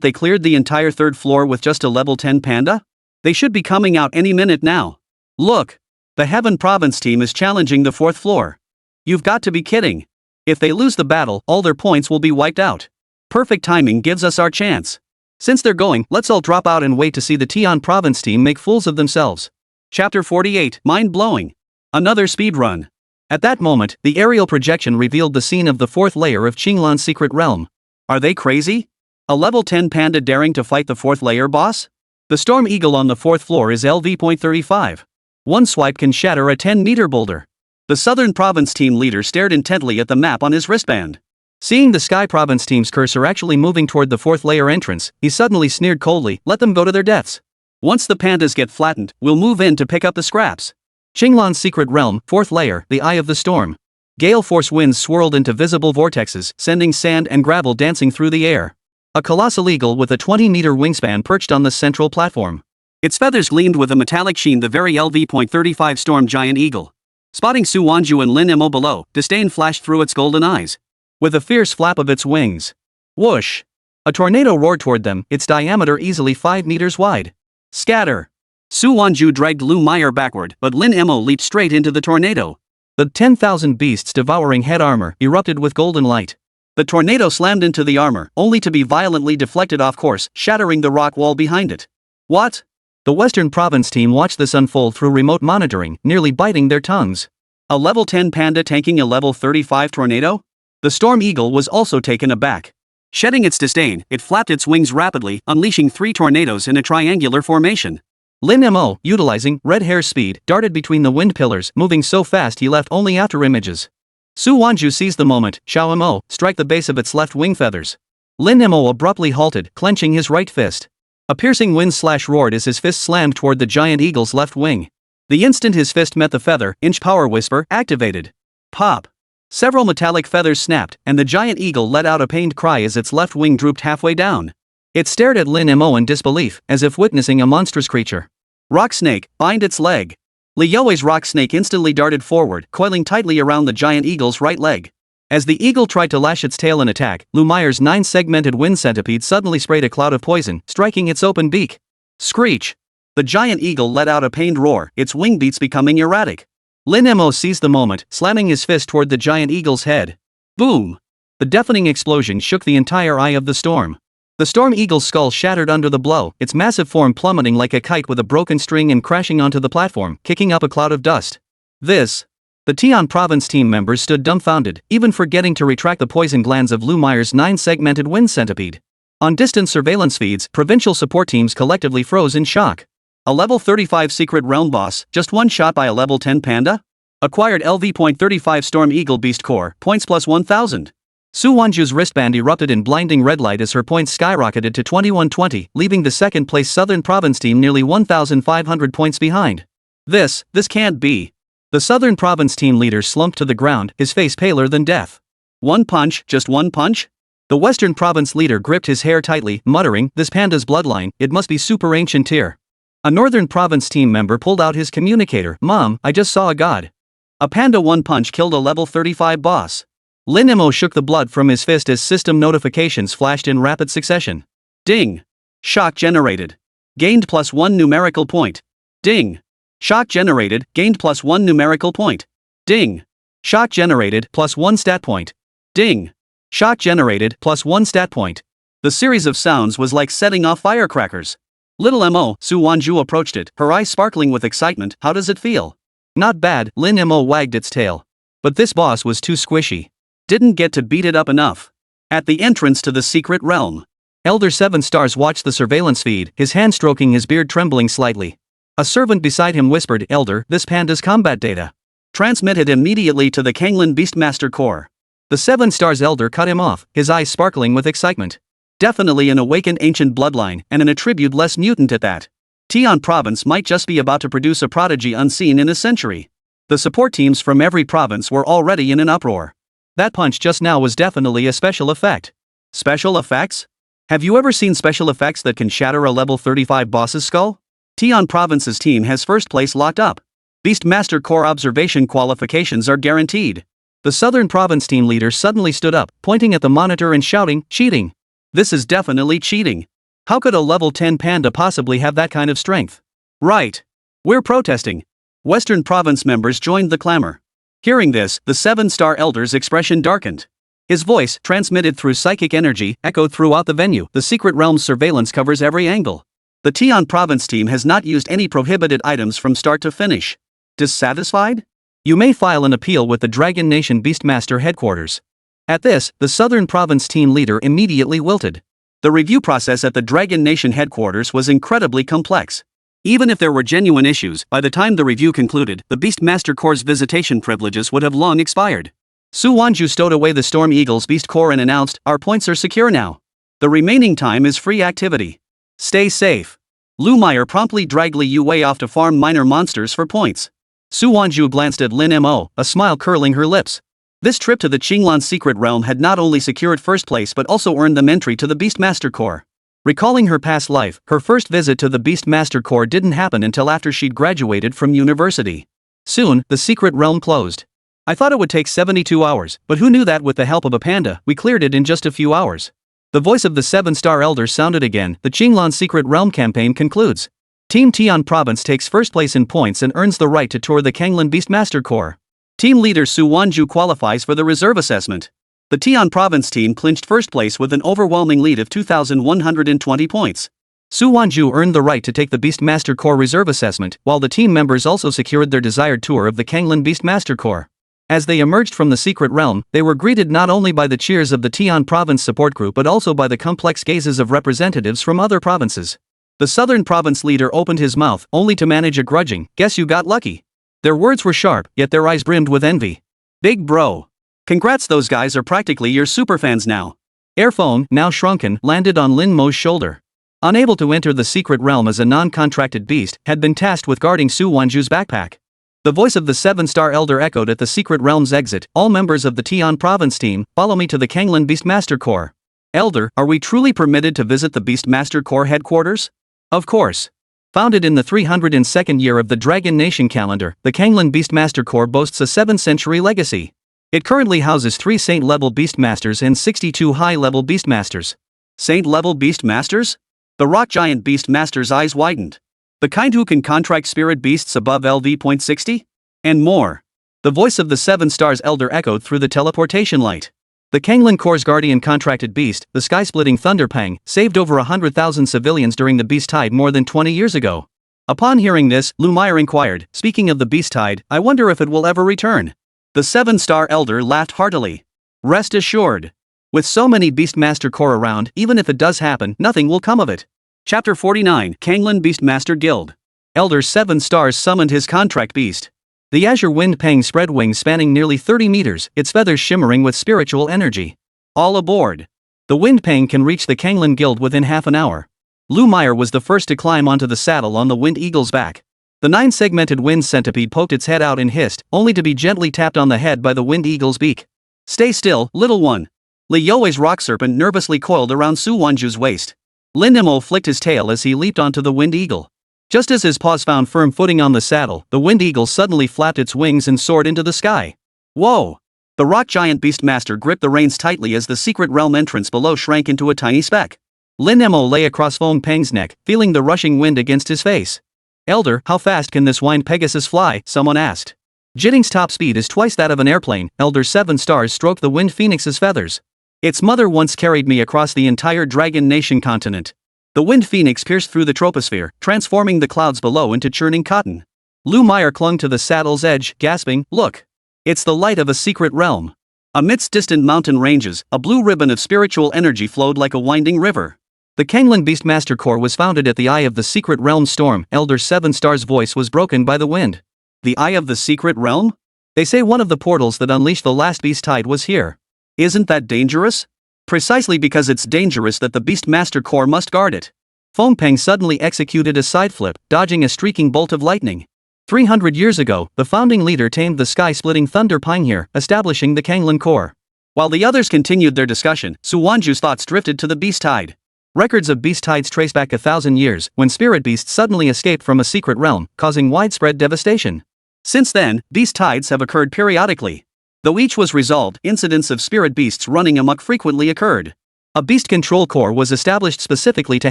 they cleared the entire third floor with just a level 10 panda? They should be coming out any minute now. Look! The Heaven Province team is challenging the fourth floor. You've got to be kidding. If they lose the battle, all their points will be wiped out. Perfect timing gives us our chance. Since they're going, let's all drop out and wait to see the Tian Province team make fools of themselves. Chapter 48, Mind-blowing. Another speedrun. At that moment, the aerial projection revealed the scene of the fourth layer of Qinglan's secret realm. Are they crazy? A level 10 panda daring to fight the fourth layer boss? The Storm Eagle on the fourth floor is LV.35. One swipe can shatter a 10-meter boulder. The Southern Province team leader stared intently at the map on his wristband. Seeing the Sky Province team's cursor actually moving toward the fourth layer entrance, he suddenly sneered coldly, let them go to their deaths. Once the pandas get flattened, we'll move in to pick up the scraps. Qinglan's secret realm, fourth layer, the Eye of the Storm. Gale force winds swirled into visible vortexes, sending sand and gravel dancing through the air. A colossal eagle with a 20-meter wingspan perched on the central platform. Its feathers gleamed with a metallic sheen, the very LV.35 storm giant eagle. Spotting Su Wanzhu and Lin Mo below, disdain flashed through its golden eyes. With a fierce flap of its wings. Whoosh! A tornado roared toward them, its diameter easily 5 meters wide. Scatter! Su Wanzhu dragged Lu Meyer backward, but Lin Mo leaped straight into the tornado. The 10,000 beasts devouring head armor erupted with golden light. The tornado slammed into the armor, only to be violently deflected off course, shattering the rock wall behind it. What? The Western Province team watched this unfold through remote monitoring, nearly biting their tongues. A level 10 panda tanking a level 35 tornado? The Storm Eagle was also taken aback. Shedding its disdain, it flapped its wings rapidly, unleashing 3 tornadoes in a triangular formation. Lin Mo, utilizing red hair's speed, darted between the wind pillars, moving so fast he left only after images. Su Wanzhu seized the moment, Xiao Mo, strike the base of its left wing feathers. Lin Mo abruptly halted, clenching his right fist. A piercing wind slash roared as his fist slammed toward the giant eagle's left wing. The instant his fist met the feather, Inch Power Whisper activated. Pop! Several metallic feathers snapped, and the giant eagle let out a pained cry as its left wing drooped halfway down. It stared at Lin Mo in disbelief, as if witnessing a monstrous creature. Rock Snake, bind its leg. Li Youwei's rock snake instantly darted forward, coiling tightly around the giant eagle's right leg. As the eagle tried to lash its tail in attack, Lu Meyer's 9-segmented wind centipede suddenly sprayed a cloud of poison, striking its open beak. Screech! The giant eagle let out a pained roar, its wing beats becoming erratic. Lin Mo seized the moment, slamming his fist toward the giant eagle's head. Boom! The deafening explosion shook the entire Eye of the Storm. The Storm Eagle's skull shattered under the blow, its massive form plummeting like a kite with a broken string and crashing onto the platform, kicking up a cloud of dust. The Tian Province team members stood dumbfounded, even forgetting to retract the poison glands of Lu Meyer's 9-segmented wind centipede. On distant surveillance feeds, provincial support teams collectively froze in shock. A level 35 secret realm boss, just one shot by a level 10 panda? Acquired LV.35 Storm Eagle Beast Core, points plus 1000. Su Wanzhu's wristband erupted in blinding red light as her points skyrocketed to 2120, leaving the second-place Southern Province team nearly 1,500 points behind. This can't be. The Southern Province team leader slumped to the ground, his face paler than death. One punch, just one punch? The Western Province leader gripped his hair tightly, muttering, this panda's bloodline, it must be super ancient tier. A Northern Province team member pulled out his communicator, Mom, I just saw a god. A panda one punch killed a level 35 boss. Lin Mo shook the blood from his fist as system notifications flashed in rapid succession. Ding! Shock generated. Gained +1 numerical point. Ding! Shock generated, gained +1 numerical point. Ding! Shock generated, +1 stat point. Ding! Shock generated, +1 stat point. The series of sounds was like setting off firecrackers. Little Mo, Su Wanzhu approached it, her eyes sparkling with excitement. How does it feel? Not bad, Lin Mo wagged its tail. But this boss was too squishy. Didn't get to beat it up enough. At the entrance to the secret realm, Elder 7 Stars watched the surveillance feed, his hand stroking his beard trembling slightly. A servant beside him whispered, "Elder, this panda's combat data. Transmitted immediately to the Kanglin Beastmaster Core." The 7 stars elder cut him off, his eyes sparkling with excitement. Definitely an awakened ancient bloodline, and an attributeless mutant at that. Tian Province might just be about to produce a prodigy unseen in a century. The support teams from every province were already in an uproar. That punch just now was definitely a special effect. Special effects? Have you ever seen special effects that can shatter a level 35 boss's skull? Tian Province's team has first place locked up. Beastmaster Core observation qualifications are guaranteed. The Southern Province team leader suddenly stood up, pointing at the monitor and shouting, "Cheating! This is definitely cheating. How could a level 10 panda possibly have that kind of strength?" "Right. We're protesting." Western Province members joined the clamor. Hearing this, the 7-star elder's expression darkened. His voice, transmitted through psychic energy, echoed throughout the venue. "The secret realm's surveillance covers every angle. The Tian Province team has not used any prohibited items from start to finish. Dissatisfied? You may file an appeal with the Dragon Nation Beastmaster headquarters." At this, the Southern Province team leader immediately wilted. The review process at the Dragon Nation headquarters was incredibly complex. Even if there were genuine issues, by the time the review concluded, the Beastmaster Core's visitation privileges would have long expired. Su Wanzhu stowed away the Storm Eagle's Beast Core and announced, "Our points are secure now. The remaining time is free activity. Stay safe." Lu Meyer promptly dragged Li Youwei off to farm minor monsters for points. Su Wanzhu glanced at Lin Mo, a smile curling her lips. This trip to the Qinglan secret realm had not only secured first place but also earned them entry to the Beastmaster Core. Recalling her past life, her first visit to the Beastmaster Core didn't happen until after she'd graduated from university. Soon, the secret realm closed. "I thought it would take 72 hours, but who knew that with the help of a panda, we cleared it in just a few hours." The voice of the 7-star elder sounded again. "The Qinglan secret realm campaign concludes. Team Tian Province takes first place in points and earns the right to tour the Kanglin Beastmaster Core. Team leader Su Wanzhu qualifies for the reserve assessment." The Tian Province team clinched first place with an overwhelming lead of 2,120 points. Su Wanzhu earned the right to take the Beastmaster Core reserve assessment, while the team members also secured their desired tour of the Kanglin Beastmaster Core. As they emerged from the secret realm, they were greeted not only by the cheers of the Tian Province support group but also by the complex gazes of representatives from other provinces. The Southern Province leader opened his mouth, only to manage a grudging, "Guess you got lucky." Their words were sharp, yet their eyes brimmed with envy. "Big bro. Congrats, those guys are practically your superfans now." Airphone, now shrunken, landed on Lin Mo's shoulder. Unable to enter the secret realm as a non-contracted beast, had been tasked with guarding Su Wanzhu's backpack. The voice of the 7-star elder echoed at the secret realm's exit, "All members of the Tian Province team, follow me to the Kanglin Beastmaster Core." "Elder, are we truly permitted to visit the Beastmaster Core headquarters?" "Of course." Founded in the 302nd year of the Dragon Nation calendar, the Kanglin Beastmaster Core boasts a 7th-century legacy. It currently houses 3 Saint-level Beastmasters and 62 high-level Beastmasters. Saint-level Beastmasters? The rock giant Beastmaster's eyes widened. The kind who can contract spirit beasts above LV.60? And more. The voice of the 7 stars elder echoed through the teleportation light. The Kanglin Core's guardian contracted beast, the sky-splitting Thunderpang, saved over 100,000 civilians during the Beast Tide more than 20 years ago. Upon hearing this, Lu Meyer inquired, "Speaking of the Beast Tide, I wonder if it will ever return." The 7-star elder laughed heartily. "Rest assured. With so many Beastmaster Core around, even if it does happen, nothing will come of it." Chapter 49, Kanglin Beastmaster Guild. Elder 7 stars summoned his contract beast. The azure wind pang spread wings spanning nearly 30 meters, its feathers shimmering with spiritual energy. "All aboard." The wind pang can reach the Kanglin Guild within half an hour. Lu Meyer was the first to climb onto the saddle on the wind eagle's back. The 9-segmented wind centipede poked its head out and hissed, only to be gently tapped on the head by the wind eagle's beak. "Stay still, little one." Li Youwei's rock serpent nervously coiled around Su Wanzhu's waist. Lin Mo flicked his tail as he leaped onto the wind eagle. Just as his paws found firm footing on the saddle, the wind eagle suddenly flapped its wings and soared into the sky. Whoa! The rock giant Beastmaster gripped the reins tightly as the secret realm entrance below shrank into a tiny speck. Lin Mo lay across Fong Peng's neck, feeling the rushing wind against his face. "Elder, how fast can this winged Pegasus fly?" someone asked. "Jitting's top speed is twice that of an airplane." Elder 7 stars stroked the wind phoenix's feathers. "Its mother once carried me across the entire Dragon Nation continent." The wind phoenix pierced through the troposphere, transforming the clouds below into churning cotton. Lu Meyer clung to the saddle's edge, gasping, "Look! It's the light of a secret realm." Amidst distant mountain ranges, a blue ribbon of spiritual energy flowed like a winding river. The Kanglin Beastmaster Corps was founded at the Eye of the Secret Realm Storm. Elder 7 Star's voice was broken by the wind. The Eye of the Secret Realm? They say one of the portals that unleashed the last beast tide was here. Isn't that dangerous? Precisely because it's dangerous that the Beastmaster Corps must guard it. Fengpeng suddenly executed a side flip, dodging a streaking bolt of lightning. 300 years ago, the founding leader tamed the sky-splitting thunder pine here, establishing the Kanglin Corps. While the others continued their discussion, Su Wanzhu's thoughts drifted to the beast tide. Records of beast tides trace back 1,000 years, when spirit beasts suddenly escaped from a secret realm, causing widespread devastation. Since then, beast tides have occurred periodically. Though each was resolved, incidents of spirit beasts running amok frequently occurred. A beast control corps was established specifically to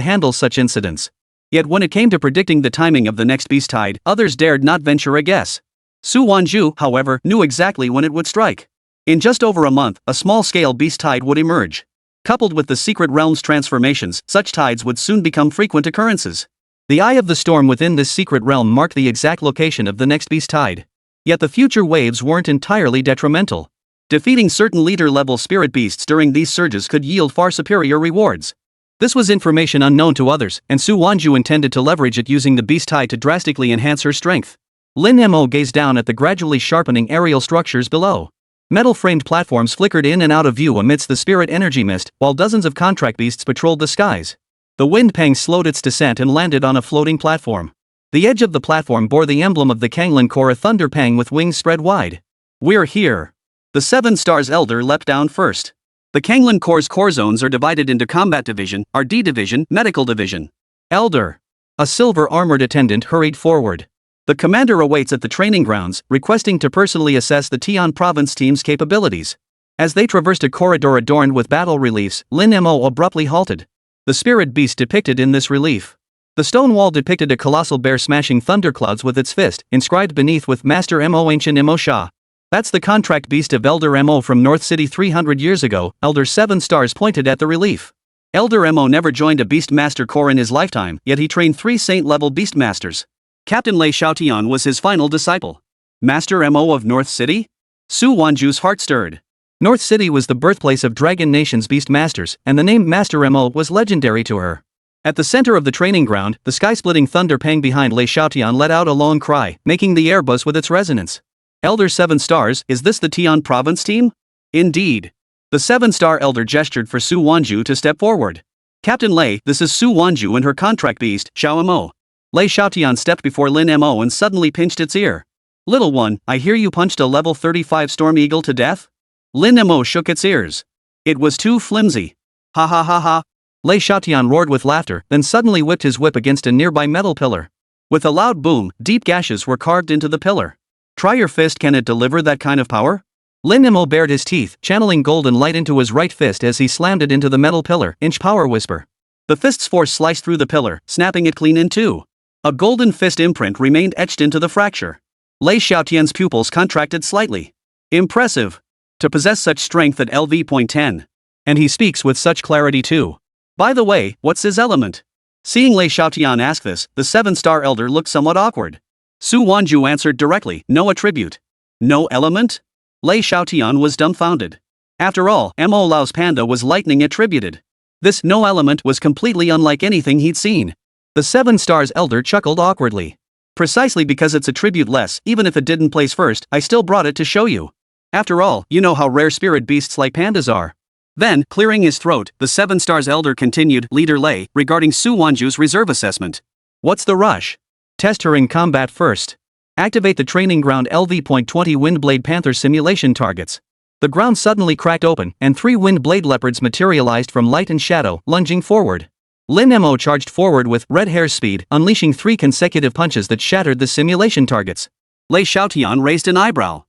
handle such incidents. Yet when it came to predicting the timing of the next beast tide, others dared not venture a guess. Su Wanzhu, however, knew exactly when it would strike. In just over a month, a small-scale beast tide would emerge. Coupled with the secret realm's transformations, such tides would soon become frequent occurrences. The Eye of the Storm within this secret realm marked the exact location of the next beast tide. Yet the future waves weren't entirely detrimental. Defeating certain leader-level spirit beasts during these surges could yield far superior rewards. This was information unknown to others, and Su Wanzhu intended to leverage it using the beast tide to drastically enhance her strength. Lin Mo gazed down at the gradually sharpening aerial structures below. Metal-framed platforms flickered in and out of view amidst the spirit energy mist, while dozens of contract beasts patrolled the skies. The wind pang slowed its descent and landed on a floating platform. The edge of the platform bore the emblem of the Kanglin Corps, a thunder pang with wings spread wide. We're here. The 7 Stars Elder leapt down first. The Kanglin Corps' core zones are divided into Combat Division, RD Division, Medical Division. Elder. A silver-armored attendant hurried forward. The commander awaits at the training grounds, requesting to personally assess the Tian province team's capabilities. As they traversed a corridor adorned with battle reliefs, Lin Mo abruptly halted. The spirit beast depicted in this relief. The stone wall depicted a colossal bear smashing thunderclouds with its fist, inscribed beneath with Master Mo Ancient Mo Sha. That's the contract beast of Elder Mo from North City 300 years ago. Elder 7 Stars pointed at the relief. Elder Mo never joined a Beastmaster Corps in his lifetime, yet he trained 3 Saint-level Beastmasters. Captain Li Youwei was his final disciple. Master Mo of North City? Su Wanzhu's heart stirred. North City was the birthplace of Dragon Nation's Beastmasters, and the name Master Mo was legendary to her. At the center of the training ground, the sky-splitting thunder pang behind Li Youwei let out a long cry, making the air buzz with its resonance. Elder 7 Stars, is this the Tian province team? Indeed. The 7-star elder gestured for Su Wanzhu to step forward. Captain Lei, this is Su Wanzhu and her contract beast, Xiao Mo. Li Youwei stepped before Lin Mo and suddenly pinched its ear. Little one, I hear you punched a level 35 Storm Eagle to death? Lin Mo shook its ears. It was too flimsy. Ha ha ha ha. Li Youwei roared with laughter, then suddenly whipped his whip against a nearby metal pillar. With a loud boom, deep gashes were carved into the pillar. Try your fist, can it deliver that kind of power? Lin Mo bared his teeth, channeling golden light into his right fist as he slammed it into the metal pillar. Inch power whisper. The fist's force sliced through the pillar, snapping it clean in two. A golden fist imprint remained etched into the fracture. Li Youwei's pupils contracted slightly. Impressive. To possess such strength at LV.10. And he speaks with such clarity too. By the way, what's his element? Seeing Li Youwei ask this, the 7-star elder looked somewhat awkward. Su Wanzhu answered directly, no attribute. No element? Li Youwei was dumbfounded. After all, Mo Lao's Panda was lightning attributed. This no element was completely unlike anything he'd seen. The 7 Stars elder chuckled awkwardly. Precisely because it's attribute-less, even if it didn't place first, I still brought it to show you. After all, you know how rare spirit beasts like pandas are. Then, clearing his throat, the 7 Stars elder continued, Leader Lei, regarding Su Wanzhu's reserve assessment. What's the rush? Test her in combat first. Activate the training ground LV.20 Windblade Panther simulation targets. The ground suddenly cracked open, and 3 Windblade leopards materialized from light and shadow, lunging forward. Lin Mo charged forward with red hair speed, unleashing 3 consecutive punches that shattered the simulation targets. Li Youwei raised an eyebrow.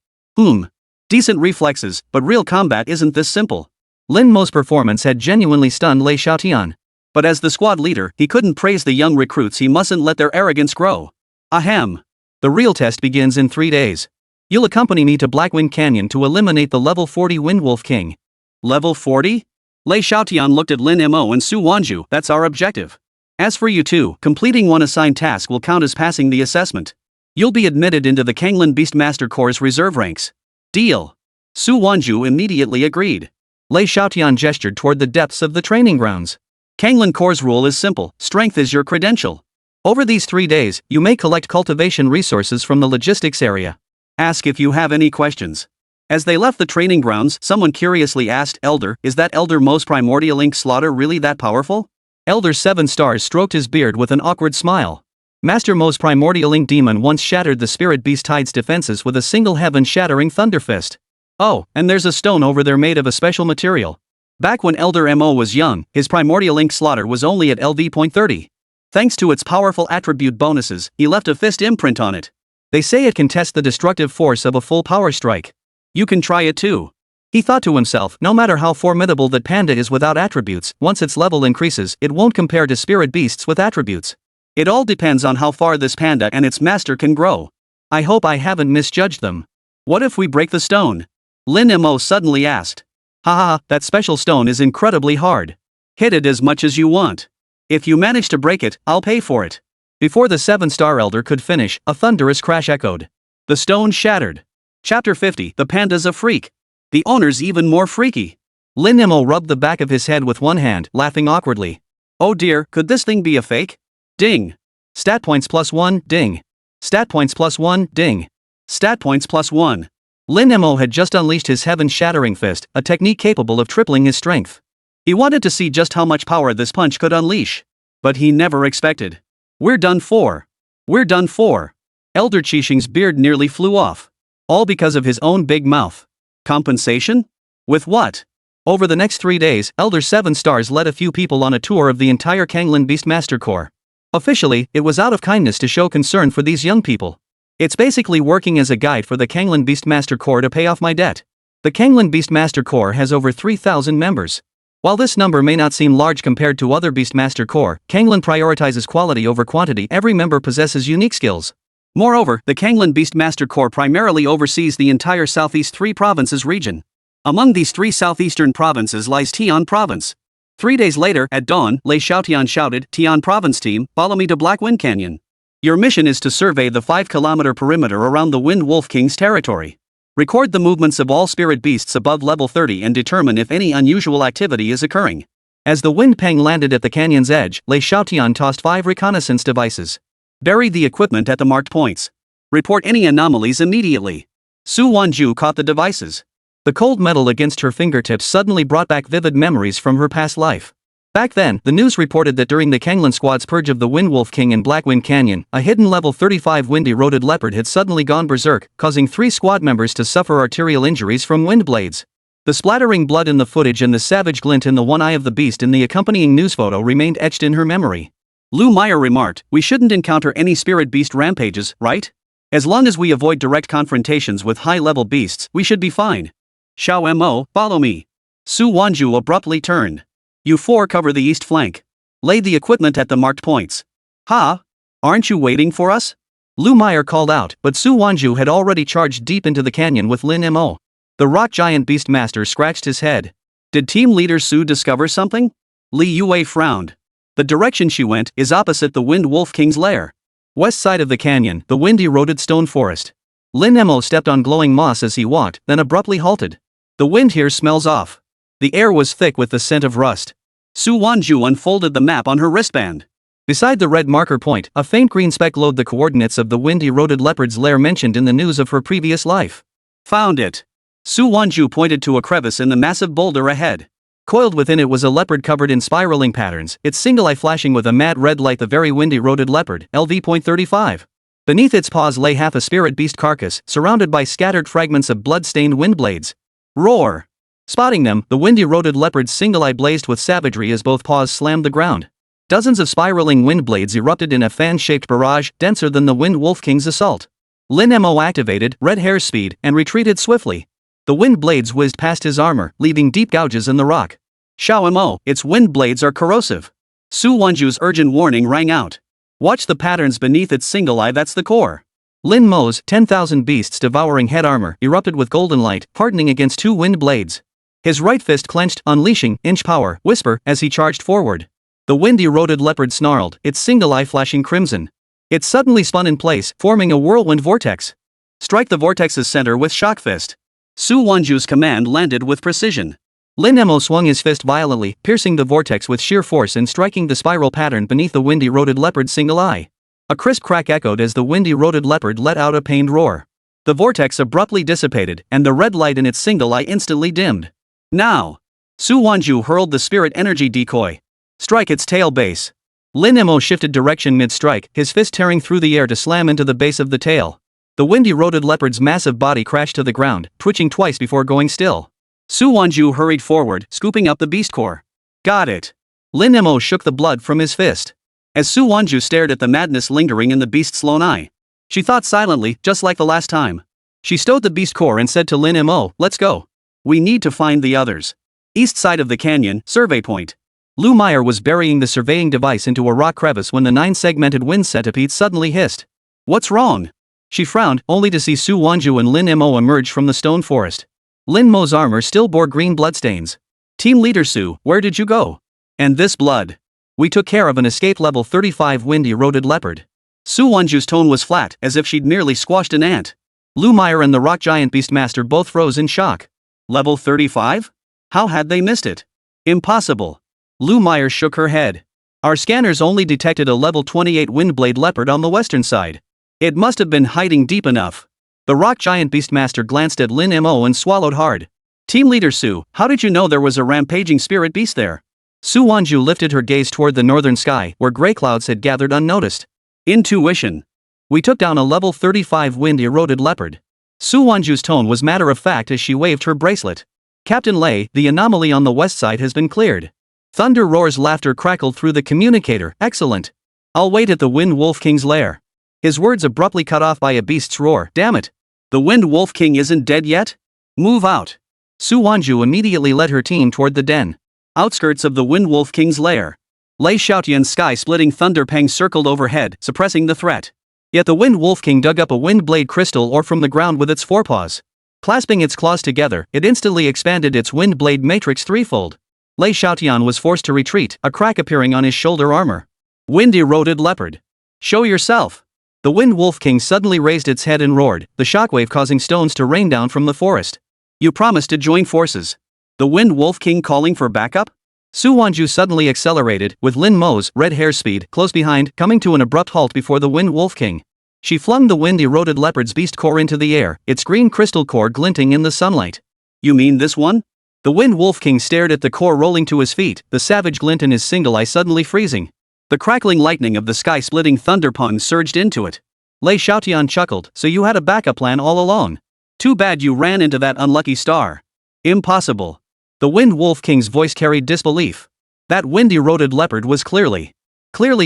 Decent reflexes, but real combat isn't this simple. Lin Mo's performance had genuinely stunned Li Youwei. But as the squad leader, he couldn't praise the young recruits. He mustn't let their arrogance grow. Ahem. The real test begins in 3 days. You'll accompany me to Blackwind Canyon to eliminate the level 40 Windwolf King. Level 40? Li Youwei looked at Lin Mo and Su Wanzhu. That's our objective. As for you two, completing one assigned task will count as passing the assessment. You'll be admitted into the Kanglin Beastmaster Corps' reserve ranks. Deal. Su Wanzhu immediately agreed. Li Youwei gestured toward the depths of the training grounds. Kanglin Core's rule is simple, strength is your credential. Over these 3 days, you may collect cultivation resources from the logistics area. Ask if you have any questions. As they left the training grounds, someone curiously asked, Elder, is that Elder Mo's primordial ink slaughter really that powerful? Elder 7 Stars stroked his beard with an awkward smile. Master Mo's primordial ink demon once shattered the spirit beast tide's defenses with a single heaven-shattering thunder fist. Oh, and there's a stone over there made of a special material. Back when Elder Mo was young, his primordial ink slaughter was only at LV.30. Thanks to its powerful attribute bonuses, he left a fist imprint on it. They say it can test the destructive force of a full power strike. You can try it too. He thought to himself, no matter how formidable that Panda is without attributes, once its level increases, it won't compare to spirit beasts with attributes. It all depends on how far this Panda and its master can grow. I hope I haven't misjudged them. What if we break the stone? Lin Mo suddenly asked. Haha, that special stone is incredibly hard. Hit it as much as you want. If you manage to break it, I'll pay for it. Before the 7-star elder could finish, a thunderous crash echoed. The stone shattered. Chapter 50, The Panda's a freak. The owner's even more freaky. Lin Mo rubbed the back of his head with one hand, laughing awkwardly. Oh dear, could this thing be a fake? Ding. Stat points +1, ding. Stat points +1, ding. Stat points +1. Lin Mo had just unleashed his heaven-shattering fist, a technique capable of tripling his strength. He wanted to see just how much power this punch could unleash. But he never expected. We're done for. We're done for. Elder Qixing's beard nearly flew off. All because of his own big mouth. Compensation? With what? Over the next 3 days, Elder 7 Stars led a few people on a tour of the entire Kanglin Beastmaster Corps. Officially, it was out of kindness to show concern for these young people. It's basically working as a guide for the Kanglin Beastmaster Corps to pay off my debt. The Kanglin Beastmaster Corps has over 3,000 members. While this number may not seem large compared to other Beastmaster Corps, Kanglin prioritizes quality over quantity. Every member possesses unique skills. Moreover, the Kanglin Beastmaster Corps primarily oversees the entire Southeast 3 provinces region. Among these 3 southeastern provinces lies Tian Province. 3 days later, at dawn, Lei Xiaotian shouted, Tian Province team, follow me to Black Wind Canyon. Your mission is to survey the 5-kilometer perimeter around the Wind Wolf King's territory. Record the movements of all spirit beasts above level 30 and determine if any unusual activity is occurring. As the wind pang landed at the canyon's edge, Lei Xiaotian tossed 5 reconnaissance devices. Bury the equipment at the marked points. Report any anomalies immediately. Su Wanzhu caught the devices. The cold metal against her fingertips suddenly brought back vivid memories from her past life. Back then, the news reported that during the Kanglin squad's purge of the Wind Wolf King in Blackwind Canyon, a hidden level 35 windy-roded leopard had suddenly gone berserk, causing 3 squad members to suffer arterial injuries from wind blades. The splattering blood in the footage and the savage glint in the one eye of the beast in the accompanying news photo remained etched in her memory. Lu Meyer remarked, we shouldn't encounter any spirit beast rampages, right? As long as we avoid direct confrontations with high-level beasts, we should be fine. Xiao Mo, follow me. Su Wanzhu abruptly turned. You 4 cover the east flank. Lay the equipment at the marked points. Ha? Aren't you waiting for us? Lu Meyer called out, but Su Wanzhu had already charged deep into the canyon with Lin Mo. The rock giant beastmaster scratched his head. Did team leader Su discover something? Li Youwei frowned. The direction she went is opposite the Wind Wolf King's lair. West side of the canyon, the wind-eroded stone forest. Lin Mo stepped on glowing moss as he walked, then abruptly halted. The wind here smells off. The air was thick with the scent of rust. Su Wanzhu unfolded the map on her wristband. Beside the red marker point, a faint green speck glowed the coordinates of the wind-eroded leopard's lair mentioned in the news of her previous life. Found it. Su Wanzhu pointed to a crevice in the massive boulder ahead. Coiled within it was a leopard covered in spiraling patterns, its single eye flashing with a mad red light. The very wind-eroded leopard, LV.35. Beneath its paws lay half a spirit beast carcass, surrounded by scattered fragments of blood-stained wind blades. Roar! Spotting them, the wind-eroded leopard's single eye blazed with savagery as both paws slammed the ground. Dozens of spiraling wind blades erupted in a fan-shaped barrage, denser than the Wind Wolf King's assault. Lin Mo activated Red Hair's speed and retreated swiftly. The wind blades whizzed past his armor, leaving deep gouges in the rock. Xiao Mo, its wind blades are corrosive. Su Wanzhu's urgent warning rang out. Watch the patterns beneath its single eye, that's the core. Lin Mo's 10,000 beasts devouring head armor erupted with golden light, hardening against 2 wind blades. His right fist clenched, unleashing inch power whisper as he charged forward. The wind-eroded leopard snarled, its single eye flashing crimson. It suddenly spun in place, forming a whirlwind vortex. Strike the vortex's center with shock fist. Su Wanzhu's command landed with precision. Lin Mo swung his fist violently, piercing the vortex with sheer force and striking the spiral pattern beneath the windy-roded leopard's single eye. A crisp crack echoed as the windy-roded leopard let out a pained roar. The vortex abruptly dissipated, and the red light in its single eye instantly dimmed. Now! Su Wanzhu hurled the spirit energy decoy. Strike its tail base. Lin Mo shifted direction mid-strike, his fist tearing through the air to slam into the base of the tail. The windy-roded leopard's massive body crashed to the ground, twitching twice before going still. Su Wanzhu hurried forward, scooping up the beast core. Got it. Lin Mo shook the blood from his fist. As Su Wanzhu stared at the madness lingering in the beast's lone eye, she thought silently, just like the last time. She stowed the beast core and said to Lin Mo, "Let's go. We need to find the others." East side of the canyon, survey point. Lu Meyer was burying the surveying device into a rock crevice when the 9-segmented wind centipede suddenly hissed. What's wrong? She frowned, only to see Su Wanzhu and Lin Mo emerge from the stone forest. Lin Mo's armor still bore green bloodstains. Team leader Su, where did you go? And this blood? We took care of an escape level 35 windy-roded leopard. Su Wanzhu's tone was flat, as if she'd merely squashed an ant. Lu Meyer and the rock giant beastmaster both froze in shock. Level 35? How had they missed it? Impossible. Lu Meyer shook her head. Our scanners only detected a level 28 windblade leopard on the western side. It must have been hiding deep enough. The rock giant beastmaster glanced at Lin Mo and swallowed hard. Team leader Su, how did you know there was a rampaging spirit beast there? Su Wanzhu lifted her gaze toward the northern sky, where gray clouds had gathered unnoticed. Intuition. We took down a level 35 wind-eroded leopard. Su Wanzhu's tone was matter-of-fact as she waved her bracelet. Captain Lei, the anomaly on the west side has been cleared. Thunder Roar's laughter crackled through the communicator. Excellent. I'll wait at the Wind Wolf King's lair. His words abruptly cut off by a beast's roar. Damn it. The Wind Wolf King isn't dead yet? Move out. Su Wanzhu immediately led her team toward the den. Outskirts of the Wind Wolf King's lair. Lei Xiaotian's sky-splitting thunder pang circled overhead, suppressing the threat. Yet the Wind Wolf King dug up a wind blade crystal ore from the ground with its forepaws. Clasping its claws together, it instantly expanded its wind blade matrix threefold. Lei Xiaotian was forced to retreat, a crack appearing on his shoulder armor. Wind-eroded leopard. Show yourself. The Wind Wolf King suddenly raised its head and roared, the shockwave causing stones to rain down from the forest. You promised to join forces. The Wind Wolf King calling for backup? Su Wanzhu suddenly accelerated, with Lin Mo's red hair speed close behind, coming to an abrupt halt before the Wind Wolf King. She flung the wind-eroded leopard's beast core into the air, its green crystal core glinting in the sunlight. You mean this one? The Wind Wolf King stared at the core rolling to his feet, the savage glint in his single eye suddenly freezing. The crackling lightning of the sky-splitting thunder pung surged into it. Lei Xiaotian chuckled, so you had a backup plan all along. Too bad you ran into that unlucky star. Impossible. The Wind Wolf King's voice carried disbelief. That wind-eroded leopard was clearly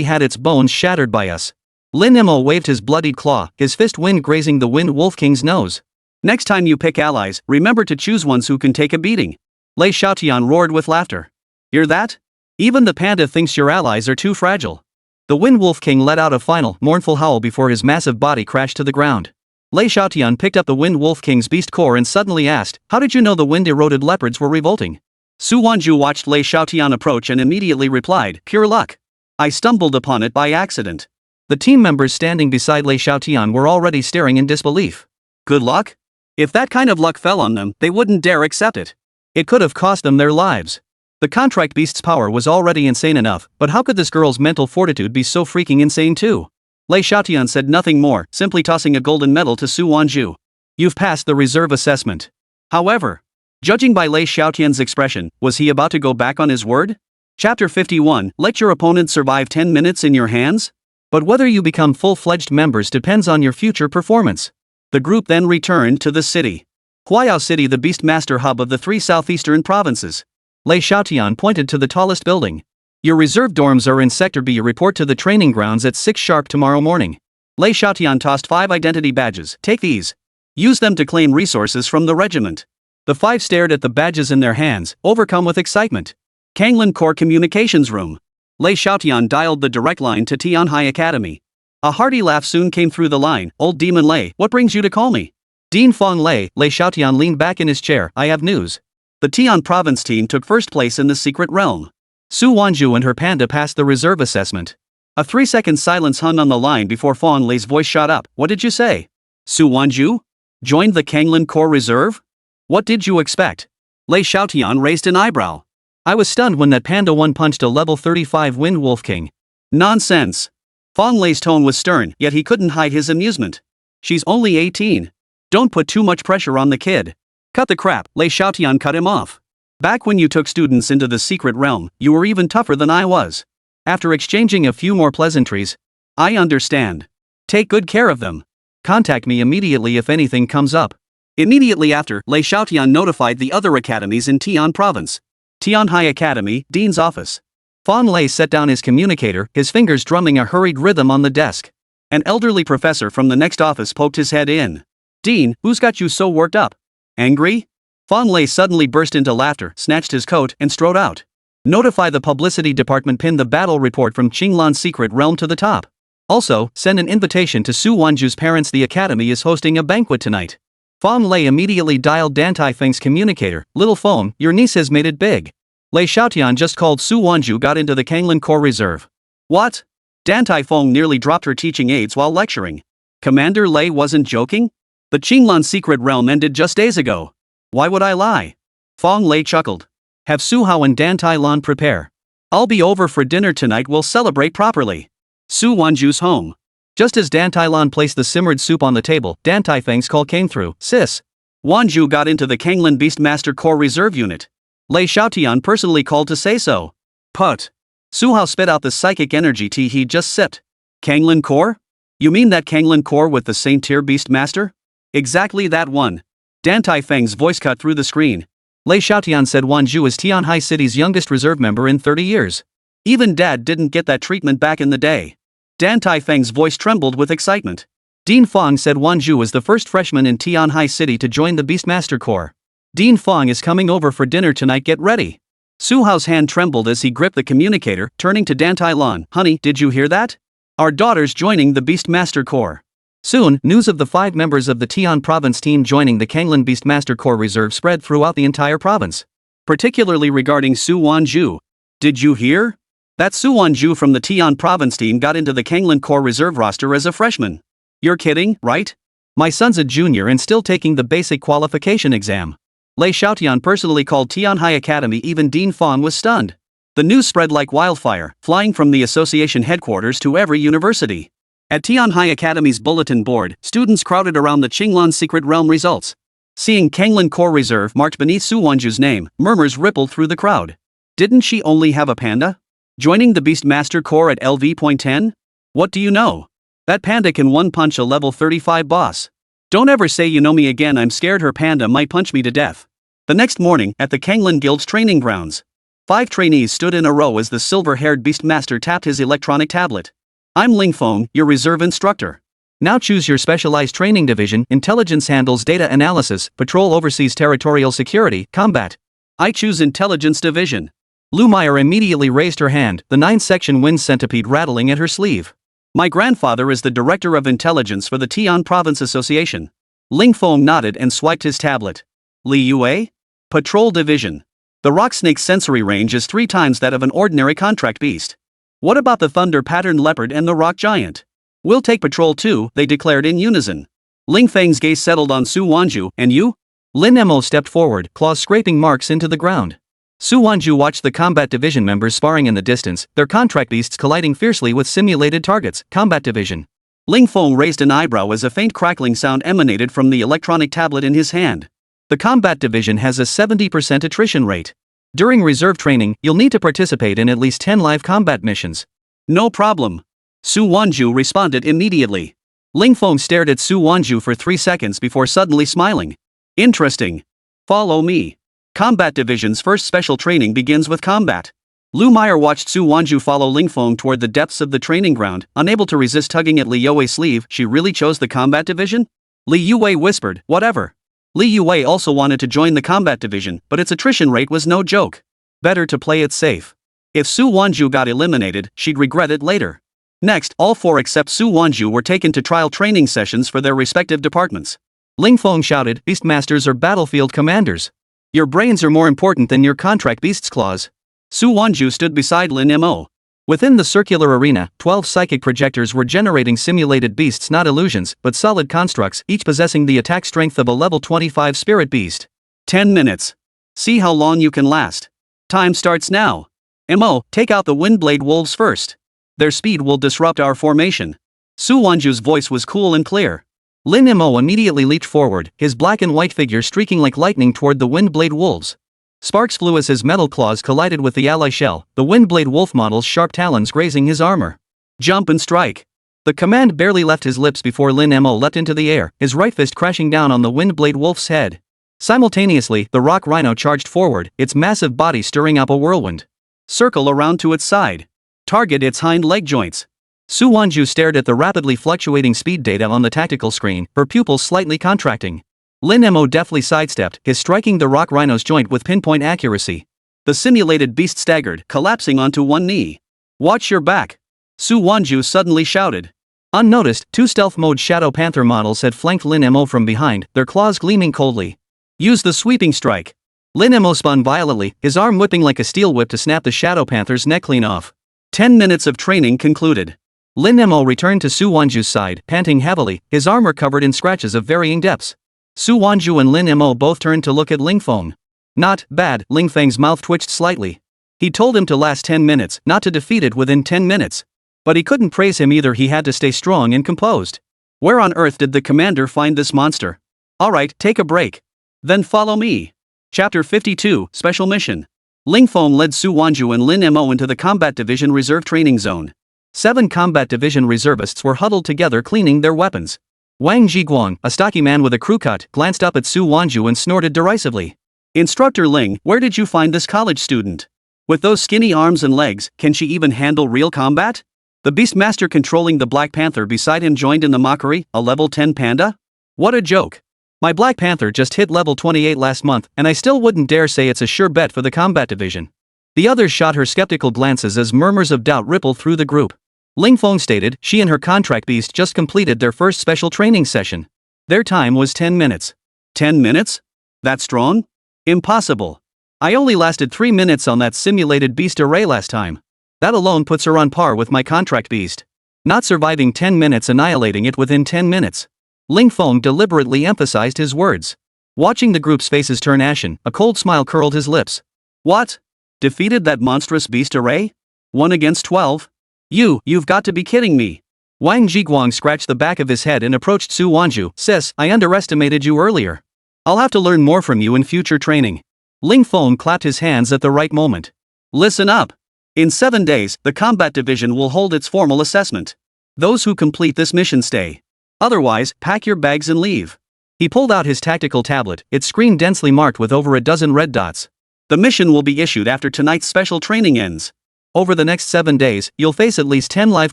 had its bones shattered by us. Lin Mo waved his bloodied claw, his fist wind grazing the Wind Wolf King's nose. Next time you pick allies, remember to choose ones who can take a beating. Lei Xiaotian roared with laughter. Hear that? Even the panda thinks your allies are too fragile. The Wind Wolf King let out a final, mournful howl before his massive body crashed to the ground. Lei Xiaotian picked up the Wind Wolf King's beast core and suddenly asked, how did you know the wind-eroded leopards were revolting? Su Wanzhu watched Lei Xiaotian approach and immediately replied, pure luck. I stumbled upon it by accident. The team members standing beside Lei Xiaotian were already staring in disbelief. Good luck? If that kind of luck fell on them, they wouldn't dare accept it. It could have cost them their lives. The contract beast's power was already insane enough, but how could this girl's mental fortitude be so freaking insane too? Lei Xiaotian said nothing more, simply tossing a golden medal to Su Wanzhu. You've passed the reserve assessment. However, judging by Lei Xiaotian's expression, was he about to go back on his word? Chapter 51, let your opponent survive 10 minutes in your hands? But whether you become full-fledged members depends on your future performance. The group then returned to the city. Huayao City, the beastmaster hub of the 3 southeastern provinces. Lei Xiaotian pointed to the tallest building. Your reserve dorms are in Sector B. Report to the training grounds at 6 sharp tomorrow morning. Lei Xiaotian tossed 5 identity badges. Take these. Use them to claim resources from the regiment. The 5 stared at the badges in their hands, overcome with excitement. Kanglin Core Communications Room. Lei Xiaotian dialed the direct line to Tianhai Academy. A hearty laugh soon came through the line. Old Demon Lei, what brings you to call me? Dean Fong Lei Xiaotian leaned back in his chair. I have news. The Tian province team took first place in the secret realm. Su Wanzhu and her panda passed the reserve assessment. A 3-second silence hung on the line before Fong Lei's voice shot up. What did you say? Su Wanzhu? Joined the Kanglin Core Reserve? What did you expect? Lei Xiaotian raised an eyebrow. I was stunned when that Panda one-punched a level 35 Wind Wolf King. Nonsense. Fong Lei's tone was stern, yet he couldn't hide his amusement. She's only 18. Don't put too much pressure on the kid. Cut the crap, Lei Xiaotian cut him off. Back when you took students into the secret realm, you were even tougher than I was. After exchanging a few more pleasantries, I understand. Take good care of them. Contact me immediately if anything comes up. Immediately after, Lei Xiaotian notified the other academies in Tian Province. Tianhai Academy, Dean's office. Fawn Lei set down his communicator, his fingers drumming a hurried rhythm on the desk. An elderly professor from the next office poked his head in. Dean, who's got you so worked up? Angry? Fawn Lei suddenly burst into laughter, snatched his coat, and strode out. Notify the publicity department, pin the battle report from Qinglan's secret realm to the top. Also, send an invitation to Su Wanzhu's parents. The academy is hosting a banquet tonight. Fawn Lei immediately dialed Dan Taifeng's communicator. Little Fawn, your niece has made it big. Lei Xiaotian just called Su Wanzhu got into the Kanglan Corps Reserve. What? Dan Taifeng nearly dropped her teaching aids while lecturing. Commander Lei wasn't joking? The Qinglan secret realm ended just days ago. Why would I lie? Fong Lei chuckled. Have Su Hao and Dan Tai Lan prepare. I'll be over for dinner tonight. We'll celebrate properly. Su Wanzhu's home. Just as Dan Tai Lan placed the simmered soup on the table, Dan Taifeng's call came through. Sis. Wanzhu got into the Kanglan Beastmaster Corps Reserve Unit. Lei Xiaotian personally called to say so. Put. Su Hao spit out the psychic energy tea he'd just sipped. Kanglan Corps? You mean that Kanglan Corps with the same tier Beastmaster? Exactly that one. Dan Taifeng's voice cut through the screen. Lei Xiaotian said Wanzhu is Tianhai City's youngest reserve member in 30 years. Even Dad didn't get that treatment back in the day. Dan Taifeng's voice trembled with excitement. Dean Fong said Wanzhu was the first freshman in Tianhai City to join the Beastmaster Corps. Dean Fong is coming over for dinner tonight. Get ready. Su Hao's hand trembled as he gripped the communicator, turning to Dan Tai Lan. Honey, did you hear that? Our daughter's joining the Beastmaster Corps. Soon, news of the 5 members of the Tian Province team joining the Kanglan Beastmaster Corps Reserve spread throughout the entire province. Particularly regarding Su Wanzhu. Did you hear? That Su Wanzhu from the Tian Province team got into the Kanglan Corps Reserve roster as a freshman. You're kidding, right? My son's a junior and still taking the basic qualification exam. Lei Xiaotian personally called Tianhai Academy. Even Dean Fong was stunned. The news spread like wildfire, flying from the association headquarters to every university. At Tianhai Academy's bulletin board, students crowded around the Qinglan Secret Realm results. Seeing Kanglan Corps Reserve marked beneath Su Wanzhu's name, murmurs rippled through the crowd. Didn't she only have a panda? Joining the Beastmaster Corps at LV.10? What do you know? That panda can one-punch a level 35 boss. Don't ever say you know me again. I'm scared her panda might punch me to death. The next morning, at the Kanglan Guild's training grounds, 5 trainees stood in a row as the silver-haired Beastmaster tapped his electronic tablet. I'm Ling Feng, your reserve instructor. Now choose your specialized training division. Intelligence handles data analysis, patrol oversees territorial security, combat. I choose Intelligence Division. Lu Meyer immediately raised her hand, the 9-section wind centipede rattling at her sleeve. My grandfather is the Director of Intelligence for the Tian Province Association. Ling Feng nodded and swiped his tablet. Li Youwei? Patrol Division. The rock snake's sensory range is 3 times that of an ordinary contract beast. What about the thunder-patterned leopard and the rock giant? We'll take patrol too, they declared in unison. Ling Feng's gaze settled on Su Wanzhu. And you? Lin Mo stepped forward, claws scraping marks into the ground. Su Wanzhu watched the combat division members sparring in the distance, their contract beasts colliding fiercely with simulated targets. Combat division. Ling Feng raised an eyebrow as a faint crackling sound emanated from the electronic tablet in his hand. The combat division has a 70% attrition rate. During reserve training, you'll need to participate in at least 10 live combat missions. No problem. Su Wanzhu responded immediately. Ling Feng stared at Su Wanzhu for 3 seconds before suddenly smiling. Interesting. Follow me. Combat Division's first special training begins with combat. Lu Meyer watched Su Wanzhu follow Ling Feng toward the depths of the training ground, unable to resist tugging at Li Youwei's sleeve. She really chose the Combat Division? Li Youwei whispered, whatever. Li Youwei also wanted to join the Combat Division, but its attrition rate was no joke. Better to play it safe. If Su Wanzhu got eliminated, she'd regret it later. Next, all 4 except Su Wanzhu were taken to trial training sessions for their respective departments. Ling Feng shouted, Beastmasters are battlefield commanders. Your brains are more important than your contract beast's claws. Su Wanzhu stood beside Lin Mo. Within the circular arena, 12 psychic projectors were generating simulated beasts, not illusions, but solid constructs, each possessing the attack strength of a level 25 spirit beast. 10 minutes. See how long you can last. Time starts now. Mo, take out the Windblade Wolves first. Their speed will disrupt our formation. Su Wanzhu's voice was cool and clear. Lin Mo immediately leaped forward, his black and white figure streaking like lightning toward the Windblade Wolves. Sparks flew as his metal claws collided with the ally shell, the Windblade Wolf model's sharp talons grazing his armor. Jump and strike. The command barely left his lips before Lin Mo leapt into the air, his right fist crashing down on the Windblade Wolf's head. Simultaneously, the rock rhino charged forward, its massive body stirring up a whirlwind. Circle around to its side. Target its hind leg joints. Su Wanzhu stared at the rapidly fluctuating speed data on the tactical screen, her pupils slightly contracting. Lin Mo deftly sidestepped, his striking the rock rhino's joint with pinpoint accuracy. The simulated beast staggered, collapsing onto one knee. Watch your back. Su Wanzhu suddenly shouted. Unnoticed, two stealth mode Shadow Panther models had flanked Lin Mo from behind, their claws gleaming coldly. Use the sweeping strike. Lin Mo spun violently, his arm whipping like a steel whip to snap the Shadow Panther's neck clean off. 10 minutes of training concluded. Lin Mo returned to Su Wanzhu's side, panting heavily, his armor covered in scratches of varying depths. Su Wanzhu and Lin Mo both turned to look at Ling Feng. Not bad, Ling Feng's mouth twitched slightly. He told him to last 10 minutes, not to defeat it within 10 minutes. But he couldn't praise him either, he had to stay strong and composed. Where on earth did the commander find this monster? Alright, take a break. Then follow me. Chapter 52, Special Mission. Ling Feng led Su Wanzhu and Lin Mo into the Combat Division Reserve Training Zone. 7 Combat Division reservists were huddled together cleaning their weapons. Wang Zhiguang, a stocky man with a crew cut, glanced up at Su Wanzhu and snorted derisively. Instructor Ling, where did you find this college student? With those skinny arms and legs, can she even handle real combat? The Beastmaster controlling the Black Panther beside him joined in the mockery, a level 10 panda? What a joke. My Black Panther just hit level 28 last month, and I still wouldn't dare say it's a sure bet for the Combat Division. The others shot her skeptical glances as murmurs of doubt rippled through the group. Ling Feng stated she and her contract beast just completed their first special training session. Their time was 10 minutes. 10 minutes? That strong? Impossible. I only lasted 3 minutes on that simulated beast array last time. That alone puts her on par with my contract beast. Not surviving 10 minutes, annihilating it within 10 minutes. Ling Feng deliberately emphasized his words. Watching the group's faces turn ashen, a cold smile curled his lips. What? Defeated that monstrous beast array? 1 against 12? You've got to be kidding me. Wang Zhiguang scratched the back of his head and approached Su Wanzhu. Sis, I underestimated you earlier. I'll have to learn more from you in future training. Ling Feng clapped his hands at the right moment. Listen up. In 7 days, the Combat Division will hold its formal assessment. Those who complete this mission stay. Otherwise, pack your bags and leave. He pulled out his tactical tablet, its screen densely marked with over a dozen red dots. The mission will be issued after tonight's special training ends. Over the next 7 days, you'll face at least 10 live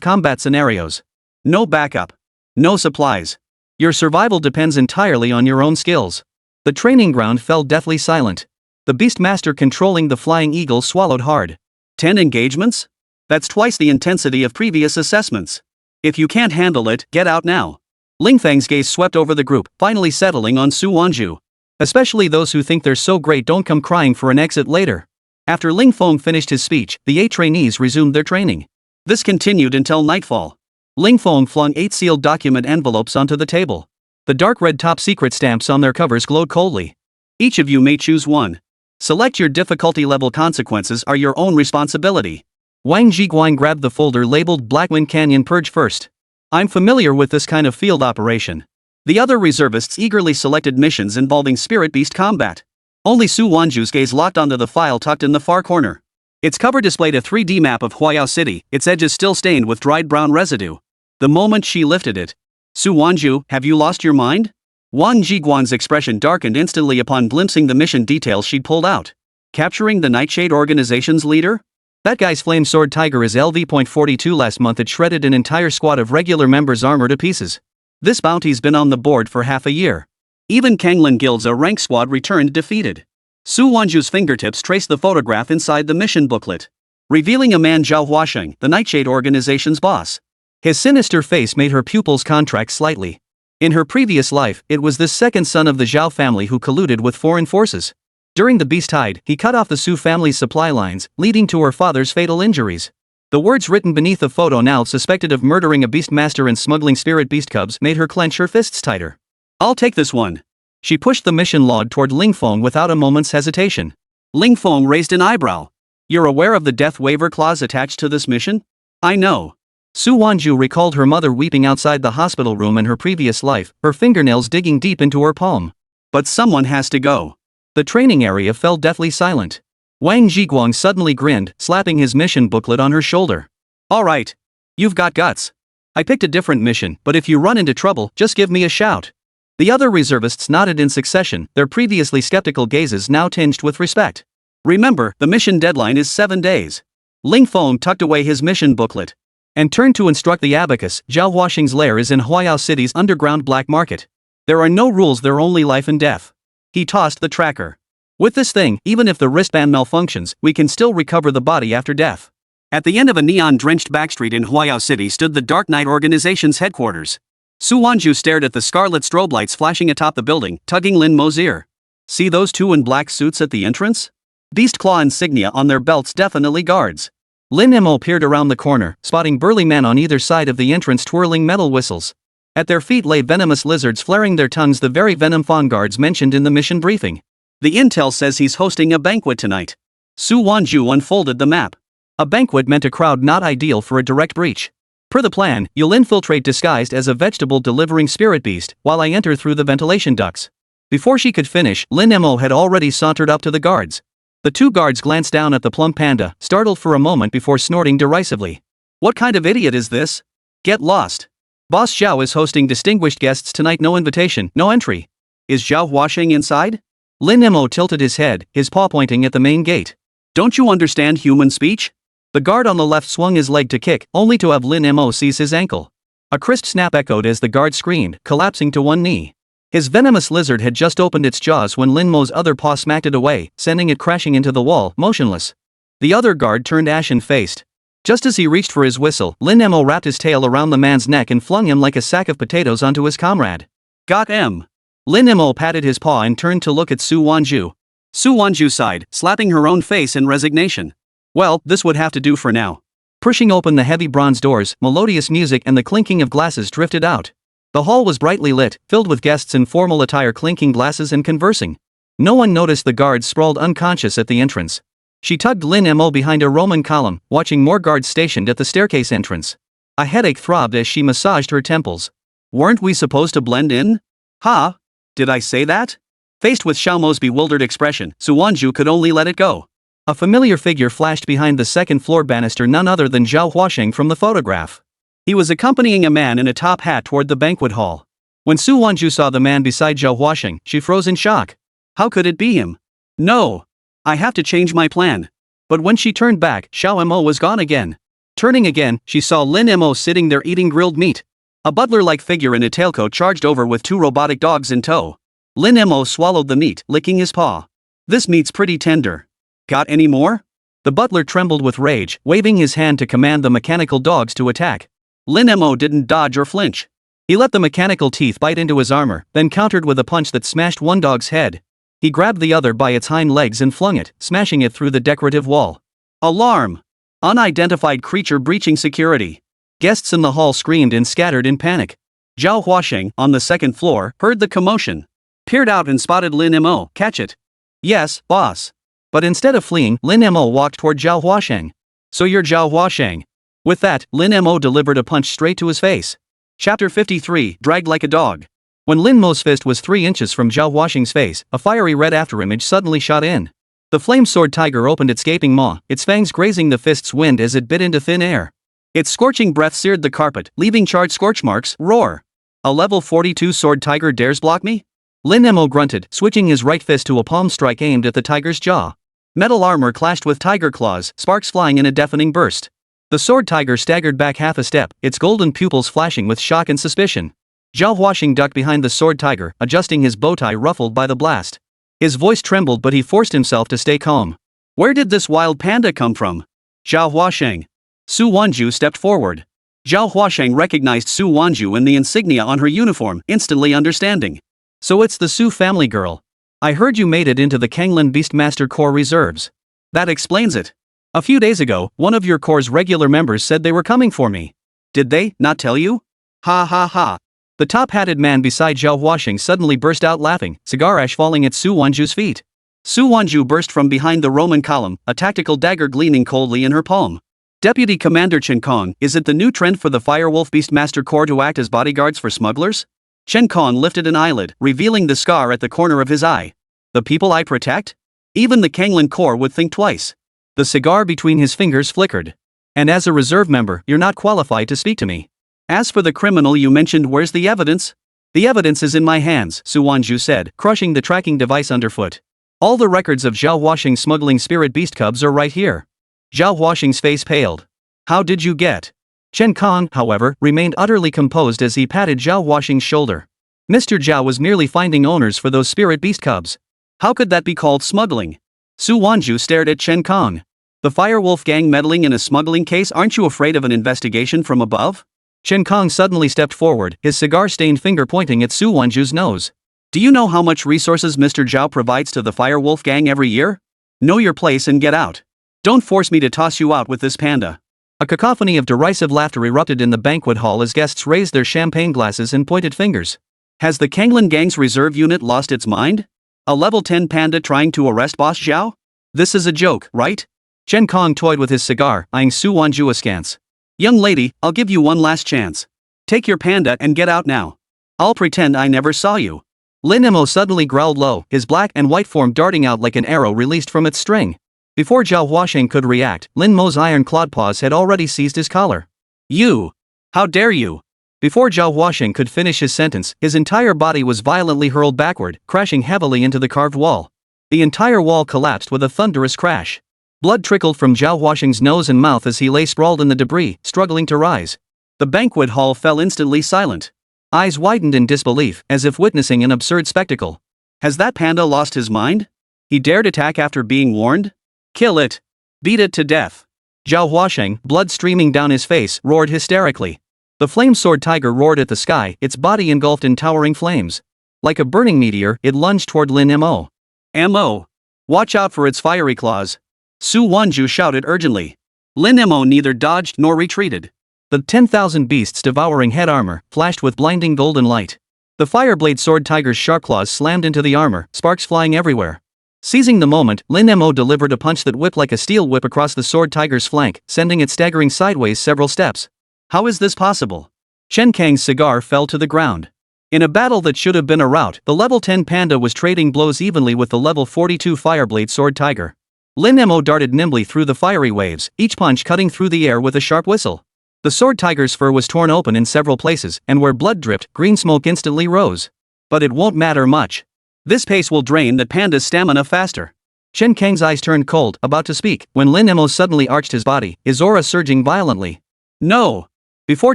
combat scenarios. No backup. No supplies. Your survival depends entirely on your own skills. The training ground fell deathly silent. The Beastmaster controlling the Flying Eagle swallowed hard. 10 engagements? That's twice the intensity of previous assessments. If you can't handle it, get out now. Ling Feng's gaze swept over the group, finally settling on Su Wanzhu. Especially those who think they're so great don't come crying for an exit later. After Ling Feng finished his speech, the 8 trainees resumed their training. This continued until nightfall. Ling Feng flung 8 sealed document envelopes onto the table. The dark red top secret stamps on their covers glowed coldly. Each of you may choose one. Select your difficulty level. Consequences are your own responsibility. Wang Zhiguang grabbed the folder labeled Blackwind Canyon Purge first. I'm familiar with this kind of field operation. The other reservists eagerly selected missions involving spirit beast combat. Only Su Wanzhu's gaze locked onto the file tucked in the far corner. Its cover displayed a 3D map of Huayao City, its edges still stained with dried brown residue. The moment she lifted it. Su Wanzhu, have you lost your mind? Wang Zhiguang's expression darkened instantly upon glimpsing the mission details she'd pulled out. Capturing the Nightshade Organization's leader? That guy's flame sword tiger is LV.42. Last month it shredded an entire squad of regular members' armor to pieces. This bounty's been on the board for half a year. Even Kanglin Guild's a rank squad returned defeated. Su Wanzhu's fingertips traced the photograph inside the mission booklet, revealing a man Zhao Huasheng, the Nightshade Organization's boss. His sinister face made her pupils contract slightly. In her previous life, it was this second son of the Zhao family who colluded with foreign forces. During the Beast Tide, he cut off the Su family's supply lines, leading to her father's fatal injuries. The words written beneath the photo, now suspected of murdering a Beastmaster and smuggling spirit beast cubs, made her clench her fists tighter. I'll take this one. She pushed the mission log toward Ling Feng without a moment's hesitation. Ling Feng raised an eyebrow. You're aware of the death waiver clause attached to this mission? I know. Su Wanzhu recalled her mother weeping outside the hospital room in her previous life, her fingernails digging deep into her palm. But someone has to go. The training area fell deathly silent. Wang Zhiguang suddenly grinned, slapping his mission booklet on her shoulder. All right. You've got guts. I picked a different mission, but if you run into trouble, just give me a shout. The other reservists nodded in succession, their previously skeptical gazes now tinged with respect. Remember, the mission deadline is 7 days. Ling Feng tucked away his mission booklet and turned to instruct the abacus. Zhao Huaxing's lair is in Huayao City's underground black market. There are no rules, there are only life and death. He tossed the tracker. With this thing, even if the wristband malfunctions, we can still recover the body after death. At the end of a neon-drenched backstreet in Huayao City stood the Dark Knight Organization's headquarters. Su Wanzhu stared at the scarlet strobe lights flashing atop the building, tugging Lin Mo's ear. See those two in black suits at the entrance? Beast claw insignia on their belts, definitely guards. Lin Mo peered around the corner, spotting burly men on either side of the entrance twirling metal whistles. At their feet lay venomous lizards flaring their tongues, the very venom fawn guards mentioned in the mission briefing. The intel says he's hosting a banquet tonight. Su Wanzhu unfolded the map. A banquet meant a crowd not ideal for a direct breach. Per the plan, you'll infiltrate disguised as a vegetable delivering spirit beast, while I enter through the ventilation ducts. Before she could finish, Lin Mo had already sauntered up to the guards. The two guards glanced down at the plump panda, startled for a moment before snorting derisively. What kind of idiot is this? Get lost. Boss Zhao is hosting distinguished guests tonight, no invitation, no entry. Is Zhao Huaxing inside? Lin Mo tilted his head, his paw pointing at the main gate. Don't you understand human speech? The guard on the left swung his leg to kick, only to have Lin Mo seize his ankle. A crisp snap echoed as the guard screamed, collapsing to one knee. His venomous lizard had just opened its jaws when Lin Mo's other paw smacked it away, sending it crashing into the wall, motionless. The other guard turned ashen-faced. Just as he reached for his whistle, Lin Mo wrapped his tail around the man's neck and flung him like a sack of potatoes onto his comrade. Got him. Lin Mo patted his paw and turned to look at Su Wanzhu. Su Wanzhu sighed, slapping her own face in resignation. Well, this would have to do for now. Pushing open the heavy bronze doors, melodious music and the clinking of glasses drifted out. The hall was brightly lit, filled with guests in formal attire clinking glasses and conversing. No one noticed the guards sprawled unconscious at the entrance. She tugged Lin Mo behind a Roman column, watching more guards stationed at the staircase entrance. A headache throbbed as she massaged her temples. Weren't we supposed to blend in? Ha? Did I say that? Faced with Xiaomo's bewildered expression, Su Wanzhu could only let it go. A familiar figure flashed behind the second-floor banister, none other than Zhao Huaxing from the photograph. He was accompanying a man in a top hat toward the banquet hall. When Su Wanzhu saw the man beside Zhao Huaxing, she froze in shock. How could it be him? No. I have to change my plan. But when she turned back, Xiao Mo was gone again. Turning again, she saw Lin Mo sitting there eating grilled meat. A butler-like figure in a tailcoat charged over with two robotic dogs in tow. Lin Mo swallowed the meat, licking his paw. This meat's pretty tender. Got any more? The butler trembled with rage, waving his hand to command the mechanical dogs to attack. Lin Mo didn't dodge or flinch. He let the mechanical teeth bite into his armor, then countered with a punch that smashed one dog's head. He grabbed the other by its hind legs and flung it, smashing it through the decorative wall. Alarm! Unidentified creature breaching security. Guests in the hall screamed and scattered in panic. Zhao Huaxing, on the second floor, heard the commotion. Peered out and spotted Lin Mo. Catch it. Yes, boss. But instead of fleeing, Lin Mo walked toward Zhao Huaxing. So you're Zhao Huaxing. With that, Lin Mo delivered a punch straight to his face. Chapter 53, Dragged Like a Dog. When Lin Mo's fist was 3 inches from Zhao Huaxing's face, a fiery red afterimage suddenly shot in. The flame sword tiger opened its gaping maw, its fangs grazing the fist's wind as it bit into thin air. Its scorching breath seared the carpet, leaving charred scorch marks. Roar! A level 42 sword tiger dares block me? Lin Mo grunted, switching his right fist to a palm strike aimed at the tiger's jaw. Metal armor clashed with tiger claws, sparks flying in a deafening burst. The sword tiger staggered back half a step, its golden pupils flashing with shock and suspicion. Zhao Huaxing ducked behind the sword tiger, adjusting his bow tie ruffled by the blast. His voice trembled, but he forced himself to stay calm. Where did this wild panda come from? Zhao Huaxing. Su Wanzhu stepped forward. Zhao Huaxing recognized Su Wanzhu in the insignia on her uniform, instantly understanding. So it's the Su family girl. I heard you made it into the Kanglin Beastmaster Corps reserves. That explains it. A few days ago, one of your corps' regular members said they were coming for me. Did they not tell you? Ha ha ha. The top-hatted man beside Zhao Huaxing suddenly burst out laughing, cigar ash falling at Su Wanzhu's feet. Su Wanzhu burst from behind the Roman column, a tactical dagger gleaming coldly in her palm. Deputy Commander Chen Kong, is it the new trend for the Firewolf Beastmaster Corps to act as bodyguards for smugglers? Chen Kong lifted an eyelid, revealing the scar at the corner of his eye. The people I protect? Even the Kanglin Corps would think twice. The cigar between his fingers flickered. And as a reserve member, you're not qualified to speak to me. As for the criminal you mentioned, where's the evidence? The evidence is in my hands, Su Wanzhu said, crushing the tracking device underfoot. All the records of Zhao Huaxing smuggling spirit beast cubs are right here. Zhao Huaxing's face paled. How did you get? Chen Kong, however, remained utterly composed as he patted Zhao Huaxing's shoulder. Mr. Zhao was merely finding owners for those spirit beast cubs. How could that be called smuggling? Su Wanzhu stared at Chen Kong. The Firewolf gang meddling in a smuggling case, aren't you afraid of an investigation from above? Chen Kong suddenly stepped forward, his cigar-stained finger pointing at Su Wanzhu's nose. Do you know how much resources Mr. Zhao provides to the Firewolf gang every year? Know your place and get out. Don't force me to toss you out with this panda. A cacophony of derisive laughter erupted in the banquet hall as guests raised their champagne glasses and pointed fingers. Has the Kanglin gang's reserve unit lost its mind? A level 10 panda trying to arrest Boss Zhao? This is a joke, right? Chen Kong toyed with his cigar, eyeing Su Wanzhu askance. Young lady, I'll give you one last chance. Take your panda and get out now. I'll pretend I never saw you. Lin Mo suddenly growled low, his black and white form darting out like an arrow released from its string. Before Zhao Huaxing could react, Lin Mo's iron-clawed paws had already seized his collar. You! How dare you! Before Zhao Huaxing could finish his sentence, his entire body was violently hurled backward, crashing heavily into the carved wall. The entire wall collapsed with a thunderous crash. Blood trickled from Zhao Huaxing's nose and mouth as he lay sprawled in the debris, struggling to rise. The banquet hall fell instantly silent. Eyes widened in disbelief, as if witnessing an absurd spectacle. Has that panda lost his mind? He dared attack after being warned? Kill it. Beat it to death. Zhao Huaxing, blood streaming down his face, roared hysterically. The flame-sword tiger roared at the sky, its body engulfed in towering flames. Like a burning meteor, it lunged toward Lin Mo. Mo! Watch out for its fiery claws. Su Wanzhu shouted urgently. Lin Mo neither dodged nor retreated. The 10,000 beasts devouring head armor flashed with blinding golden light. The fireblade sword tiger's sharp claws slammed into the armor, sparks flying everywhere. Seizing the moment, Lin Mo delivered a punch that whipped like a steel whip across the sword tiger's flank, sending it staggering sideways several steps. How is this possible? Chen Kang's cigar fell to the ground. In a battle that should have been a rout, the level 10 panda was trading blows evenly with the level 42 fireblade sword tiger. Lin Mo darted nimbly through the fiery waves, each punch cutting through the air with a sharp whistle. The sword tiger's fur was torn open in several places, and where blood dripped, green smoke instantly rose. But it won't matter much. This pace will drain that panda's stamina faster. Chen Kang's eyes turned cold, about to speak, when Lin Mo suddenly arched his body, his aura surging violently. No! Before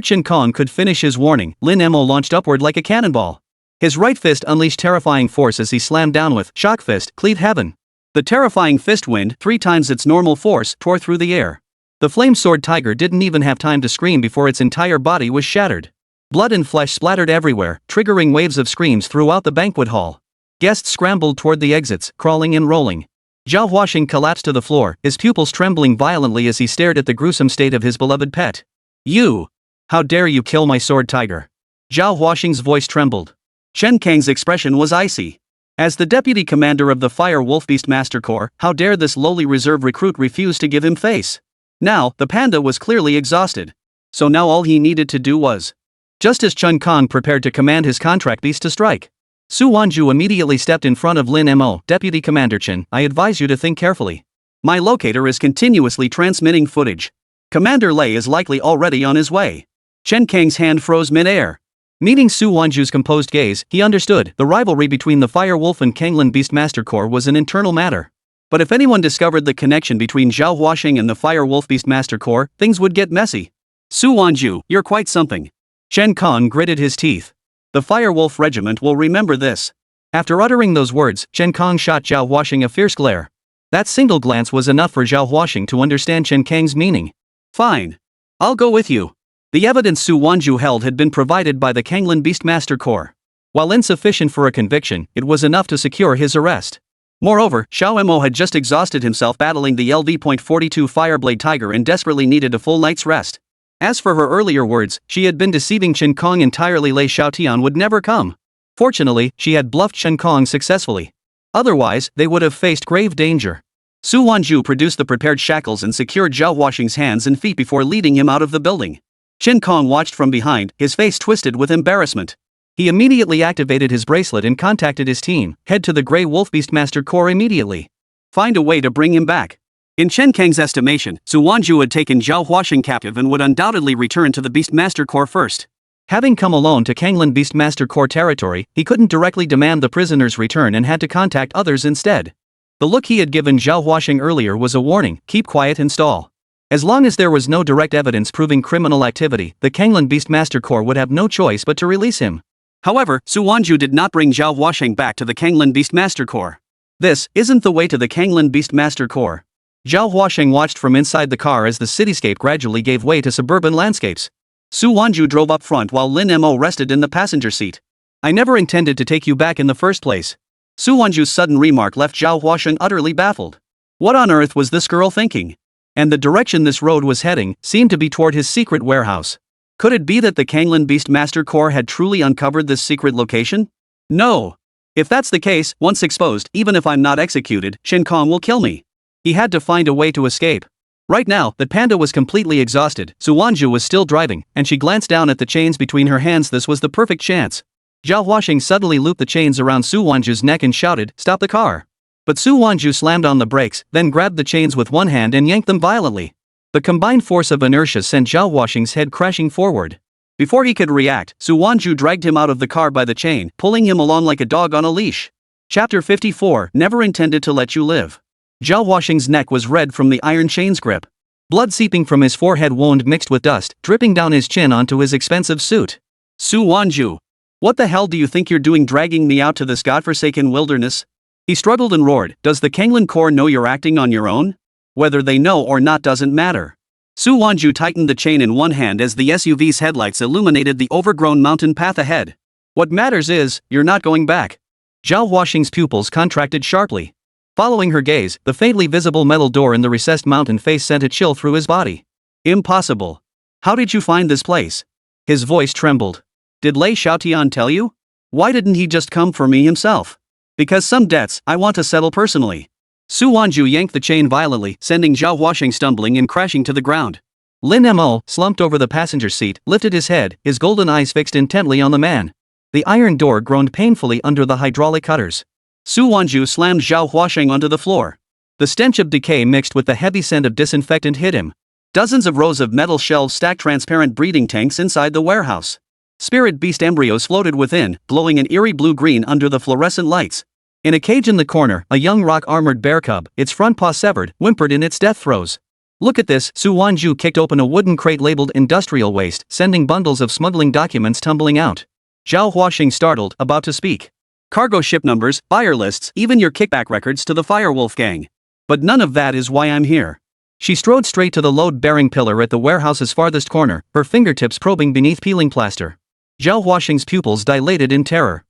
Chen Kong could finish his warning, Lin Mo launched upward like a cannonball. His right fist unleashed terrifying force as he slammed down with shock fist, cleave heaven. The terrifying fist wind, 3 times its normal force, tore through the air. The flame sword tiger didn't even have time to scream before its entire body was shattered. Blood and flesh splattered everywhere, triggering waves of screams throughout the banquet hall. Guests scrambled toward the exits, crawling and rolling. Zhao Huaxing collapsed to the floor, his pupils trembling violently as he stared at the gruesome state of his beloved pet. You! How dare you kill my sword tiger? Zhao Huaxing's voice trembled. Chen Kang's expression was icy. As the deputy commander of the Fire Wolf Beastmaster Corps, how dare this lowly reserve recruit refuse to give him face? Now, the panda was clearly exhausted. So now all he needed to do was. Just as Chen Kong prepared to command his contract beast to strike, Su Wanzhu immediately stepped in front of Lin Mo. Deputy Commander Chen, I advise you to think carefully. My locator is continuously transmitting footage. Commander Lei is likely already on his way. Chen Kang's hand froze mid-air. Meeting Su Wanzhu's composed gaze, he understood the rivalry between the Fire Wolf and Kanglin Beastmaster Corps was an internal matter. But if anyone discovered the connection between Zhao Huaxing and the Fire Wolf Beastmaster Corps, things would get messy. Su Wanzhu, you're quite something. Chen Kong gritted his teeth. The Fire Wolf Regiment will remember this. After uttering those words, Chen Kong shot Zhao Huaxing a fierce glare. That single glance was enough for Zhao Huaxing to understand Chen Kang's meaning. Fine. I'll go with you. The evidence Su Wanzhu held had been provided by the Kanglin Beastmaster Corps. While insufficient for a conviction, it was enough to secure his arrest. Moreover, Xiao Mo had just exhausted himself battling the LV.42 Fireblade Tiger and desperately needed a full night's rest. As for her earlier words, she had been deceiving Chen Kong entirely. Lei Xiaotian would never come. Fortunately, she had bluffed Chen Kong successfully. Otherwise, they would have faced grave danger. Su Wanzhu produced the prepared shackles and secured Zhao Huaxing's hands and feet before leading him out of the building. Chen Kong watched from behind, his face twisted with embarrassment. He immediately activated his bracelet and contacted his team. Head to the Grey Wolf Beastmaster Corps immediately. Find a way to bring him back. In Chen Kang's estimation, Su Wanzhu had taken Zhao Huaxing captive and would undoubtedly return to the Beastmaster Corps first. Having come alone to Kanglin Beastmaster Corps territory, he couldn't directly demand the prisoner's return and had to contact others instead. The look he had given Zhao Huaxing earlier was a warning: keep quiet and stall. As long as there was no direct evidence proving criminal activity, the Kanglin Beastmaster Corps would have no choice but to release him. However, Su Wanzhu did not bring Zhao Huaxing back to the Kanglin Beastmaster Corps. This isn't the way to the Kanglin Beastmaster Corps. Zhao Huaxing watched from inside the car as the cityscape gradually gave way to suburban landscapes. Su Wanzhu drove up front while Lin Mo rested in the passenger seat. I never intended to take you back in the first place. Su Wanzhu's sudden remark left Zhao Huaxing utterly baffled. What on earth was this girl thinking? And the direction this road was heading seemed to be toward his secret warehouse. Could it be that the Kanglin Beastmaster Corps had truly uncovered this secret location? No. If that's the case, once exposed, even if I'm not executed, Chen Kong will kill me. He had to find a way to escape. Right now, that Panda was completely exhausted. Su Wanzhu was still driving, and she glanced down at the chains between her hands. This was the perfect chance. Zhao Huaxing suddenly looped the chains around Su Wanzhu's neck and shouted, "Stop the car!" But Su Wanzhu slammed on the brakes, then grabbed the chains with one hand and yanked them violently. The combined force of inertia sent Zhao Huaxing's head crashing forward. Before he could react, Su Wanzhu dragged him out of the car by the chain, pulling him along like a dog on a leash. Chapter 54, Never Intended to Let You Live. Zhao Huaxing's neck was red from the iron chain's grip. Blood seeping from his forehead wound mixed with dust, dripping down his chin onto his expensive suit. Su Wanzhu. What the hell do you think you're doing dragging me out to this godforsaken wilderness? He struggled and roared, does the Kanglin Corps know you're acting on your own? Whether they know or not doesn't matter. Su Wanzhu tightened the chain in one hand as the SUV's headlights illuminated the overgrown mountain path ahead. What matters is, you're not going back. Zhao Huaxing's pupils contracted sharply. Following her gaze, the faintly visible metal door in the recessed mountain face sent a chill through his body. Impossible. How did you find this place? His voice trembled. Did Lei Xiaotian tell you? Why didn't he just come for me himself? Because some debts I want to settle personally. Su Wanzhu yanked the chain violently, sending Zhao Huaxing stumbling and crashing to the ground. Lin Mo, slumped over the passenger seat, lifted his head, his golden eyes fixed intently on the man. The iron door groaned painfully under the hydraulic cutters. Su Wanzhu slammed Zhao Huaxing onto the floor. The stench of decay mixed with the heavy scent of disinfectant hit him. Dozens of rows of metal shelves stacked transparent breeding tanks inside the warehouse. Spirit beast embryos floated within, glowing an eerie blue-green under the fluorescent lights. In a cage in the corner, a young rock-armored bear cub, its front paw severed, whimpered in its death throes. Look at this, Su Wanzhu kicked open a wooden crate labeled industrial waste, sending bundles of smuggling documents tumbling out. Zhao Huaxing startled, about to speak. Cargo ship numbers, buyer lists, even your kickback records to the Firewolf gang. But none of that is why I'm here. She strode straight to the load-bearing pillar at the warehouse's farthest corner, her fingertips probing beneath peeling plaster. Zhao Huaxing's pupils dilated in terror.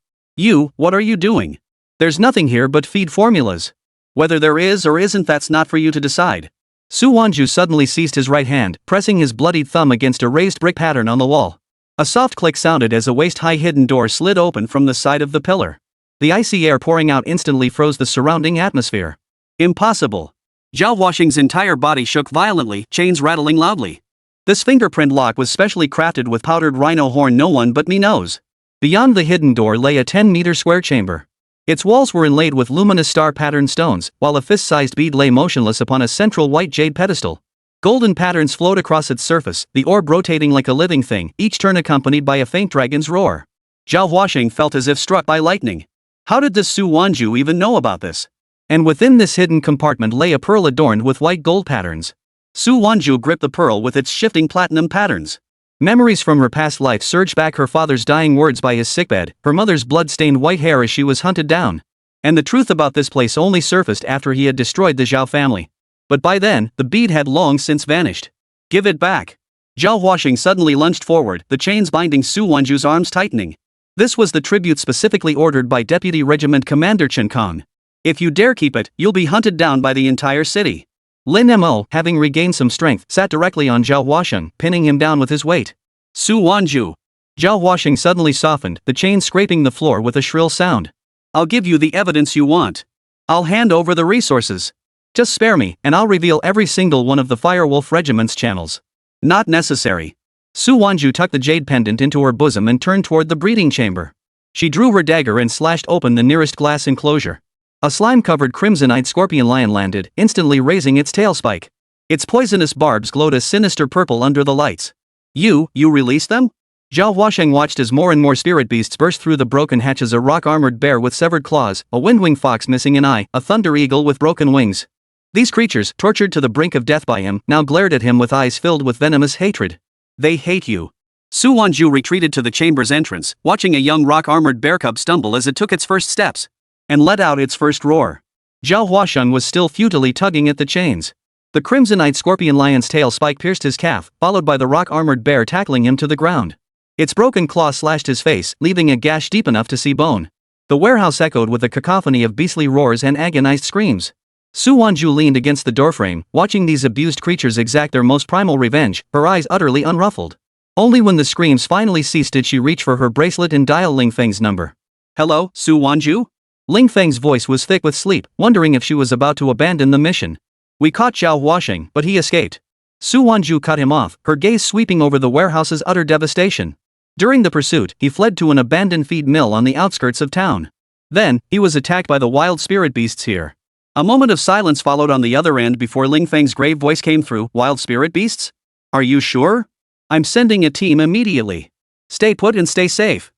What are you doing? There's nothing here but feed formulas. Whether there is or isn't, that's not for you to decide. Su Wanzhu suddenly seized his right hand, pressing his bloodied thumb against a raised brick pattern on the wall. A soft click sounded as a waist-high hidden door slid open from the side of the pillar. The icy air pouring out instantly froze the surrounding atmosphere. Impossible. Zhao Huaxing's entire body shook violently, chains rattling loudly. This fingerprint lock was specially crafted with powdered rhino horn no one but me knows. Beyond the hidden door lay a 10-meter square chamber. Its walls were inlaid with luminous star-patterned stones, while a fist-sized bead lay motionless upon a central white jade pedestal. Golden patterns flowed across its surface, the orb rotating like a living thing, each turn accompanied by a faint dragon's roar. Zhao Huaxing felt as if struck by lightning. How did this Su Wanzhu even know about this? And within this hidden compartment lay a pearl adorned with white gold patterns. Su Wanzhu gripped the pearl with its shifting platinum patterns. Memories from her past life surged back, her father's dying words by his sickbed, her mother's blood-stained white hair as she was hunted down. And the truth about this place only surfaced after he had destroyed the Zhao family. But by then, the bead had long since vanished. Give it back. Zhao Huaxing suddenly lunged forward, the chains binding Su Wanzhu's arms tightening. This was the tribute specifically ordered by Deputy Regiment Commander Chen Kong. If you dare keep it, you'll be hunted down by the entire city. Lin Mo, having regained some strength, sat directly on Zhao Huasheng, pinning him down with his weight. Su Wanzhu. Zhao Huasheng suddenly softened, the chain scraping the floor with a shrill sound. I'll give you the evidence you want. I'll hand over the resources. Just spare me, and I'll reveal every single one of the Firewolf Regiment's channels. Not necessary. Su Wanzhu tucked the jade pendant into her bosom and turned toward the breeding chamber. She drew her dagger and slashed open the nearest glass enclosure. A slime-covered crimson-eyed scorpion lion landed, instantly raising its tail spike. Its poisonous barbs glowed a sinister purple under the lights. You released them? Zhao Huasheng watched as more and more spirit beasts burst through the broken hatches, a rock-armored bear with severed claws, a windwing fox missing an eye, a thunder eagle with broken wings. These creatures, tortured to the brink of death by him, now glared at him with eyes filled with venomous hatred. They hate you. Su Wanzhu retreated to the chamber's entrance, watching a young rock-armored bear cub stumble as it took its first steps, and let out its first roar. Zhao Huasheng was still futilely tugging at the chains. The crimson-eyed scorpion lion's tail spike pierced his calf, followed by the rock-armored bear tackling him to the ground. Its broken claw slashed his face, leaving a gash deep enough to see bone. The warehouse echoed with a cacophony of beastly roars and agonized screams. Su Wanzhu leaned against the doorframe, watching these abused creatures exact their most primal revenge, her eyes utterly unruffled. Only when the screams finally ceased did she reach for her bracelet and dial Ling Feng's number. Hello, Su Wanzhu? Ling Feng's voice was thick with sleep, wondering if she was about to abandon the mission. We caught Zhao Huasheng, but he escaped. Su Wanzhu cut him off, her gaze sweeping over the warehouse's utter devastation. During the pursuit, he fled to an abandoned feed mill on the outskirts of town. Then, he was attacked by the wild spirit beasts here. A moment of silence followed on the other end before Ling Feng's grave voice came through. Wild spirit beasts? Are you sure? I'm sending a team immediately. Stay put and stay safe.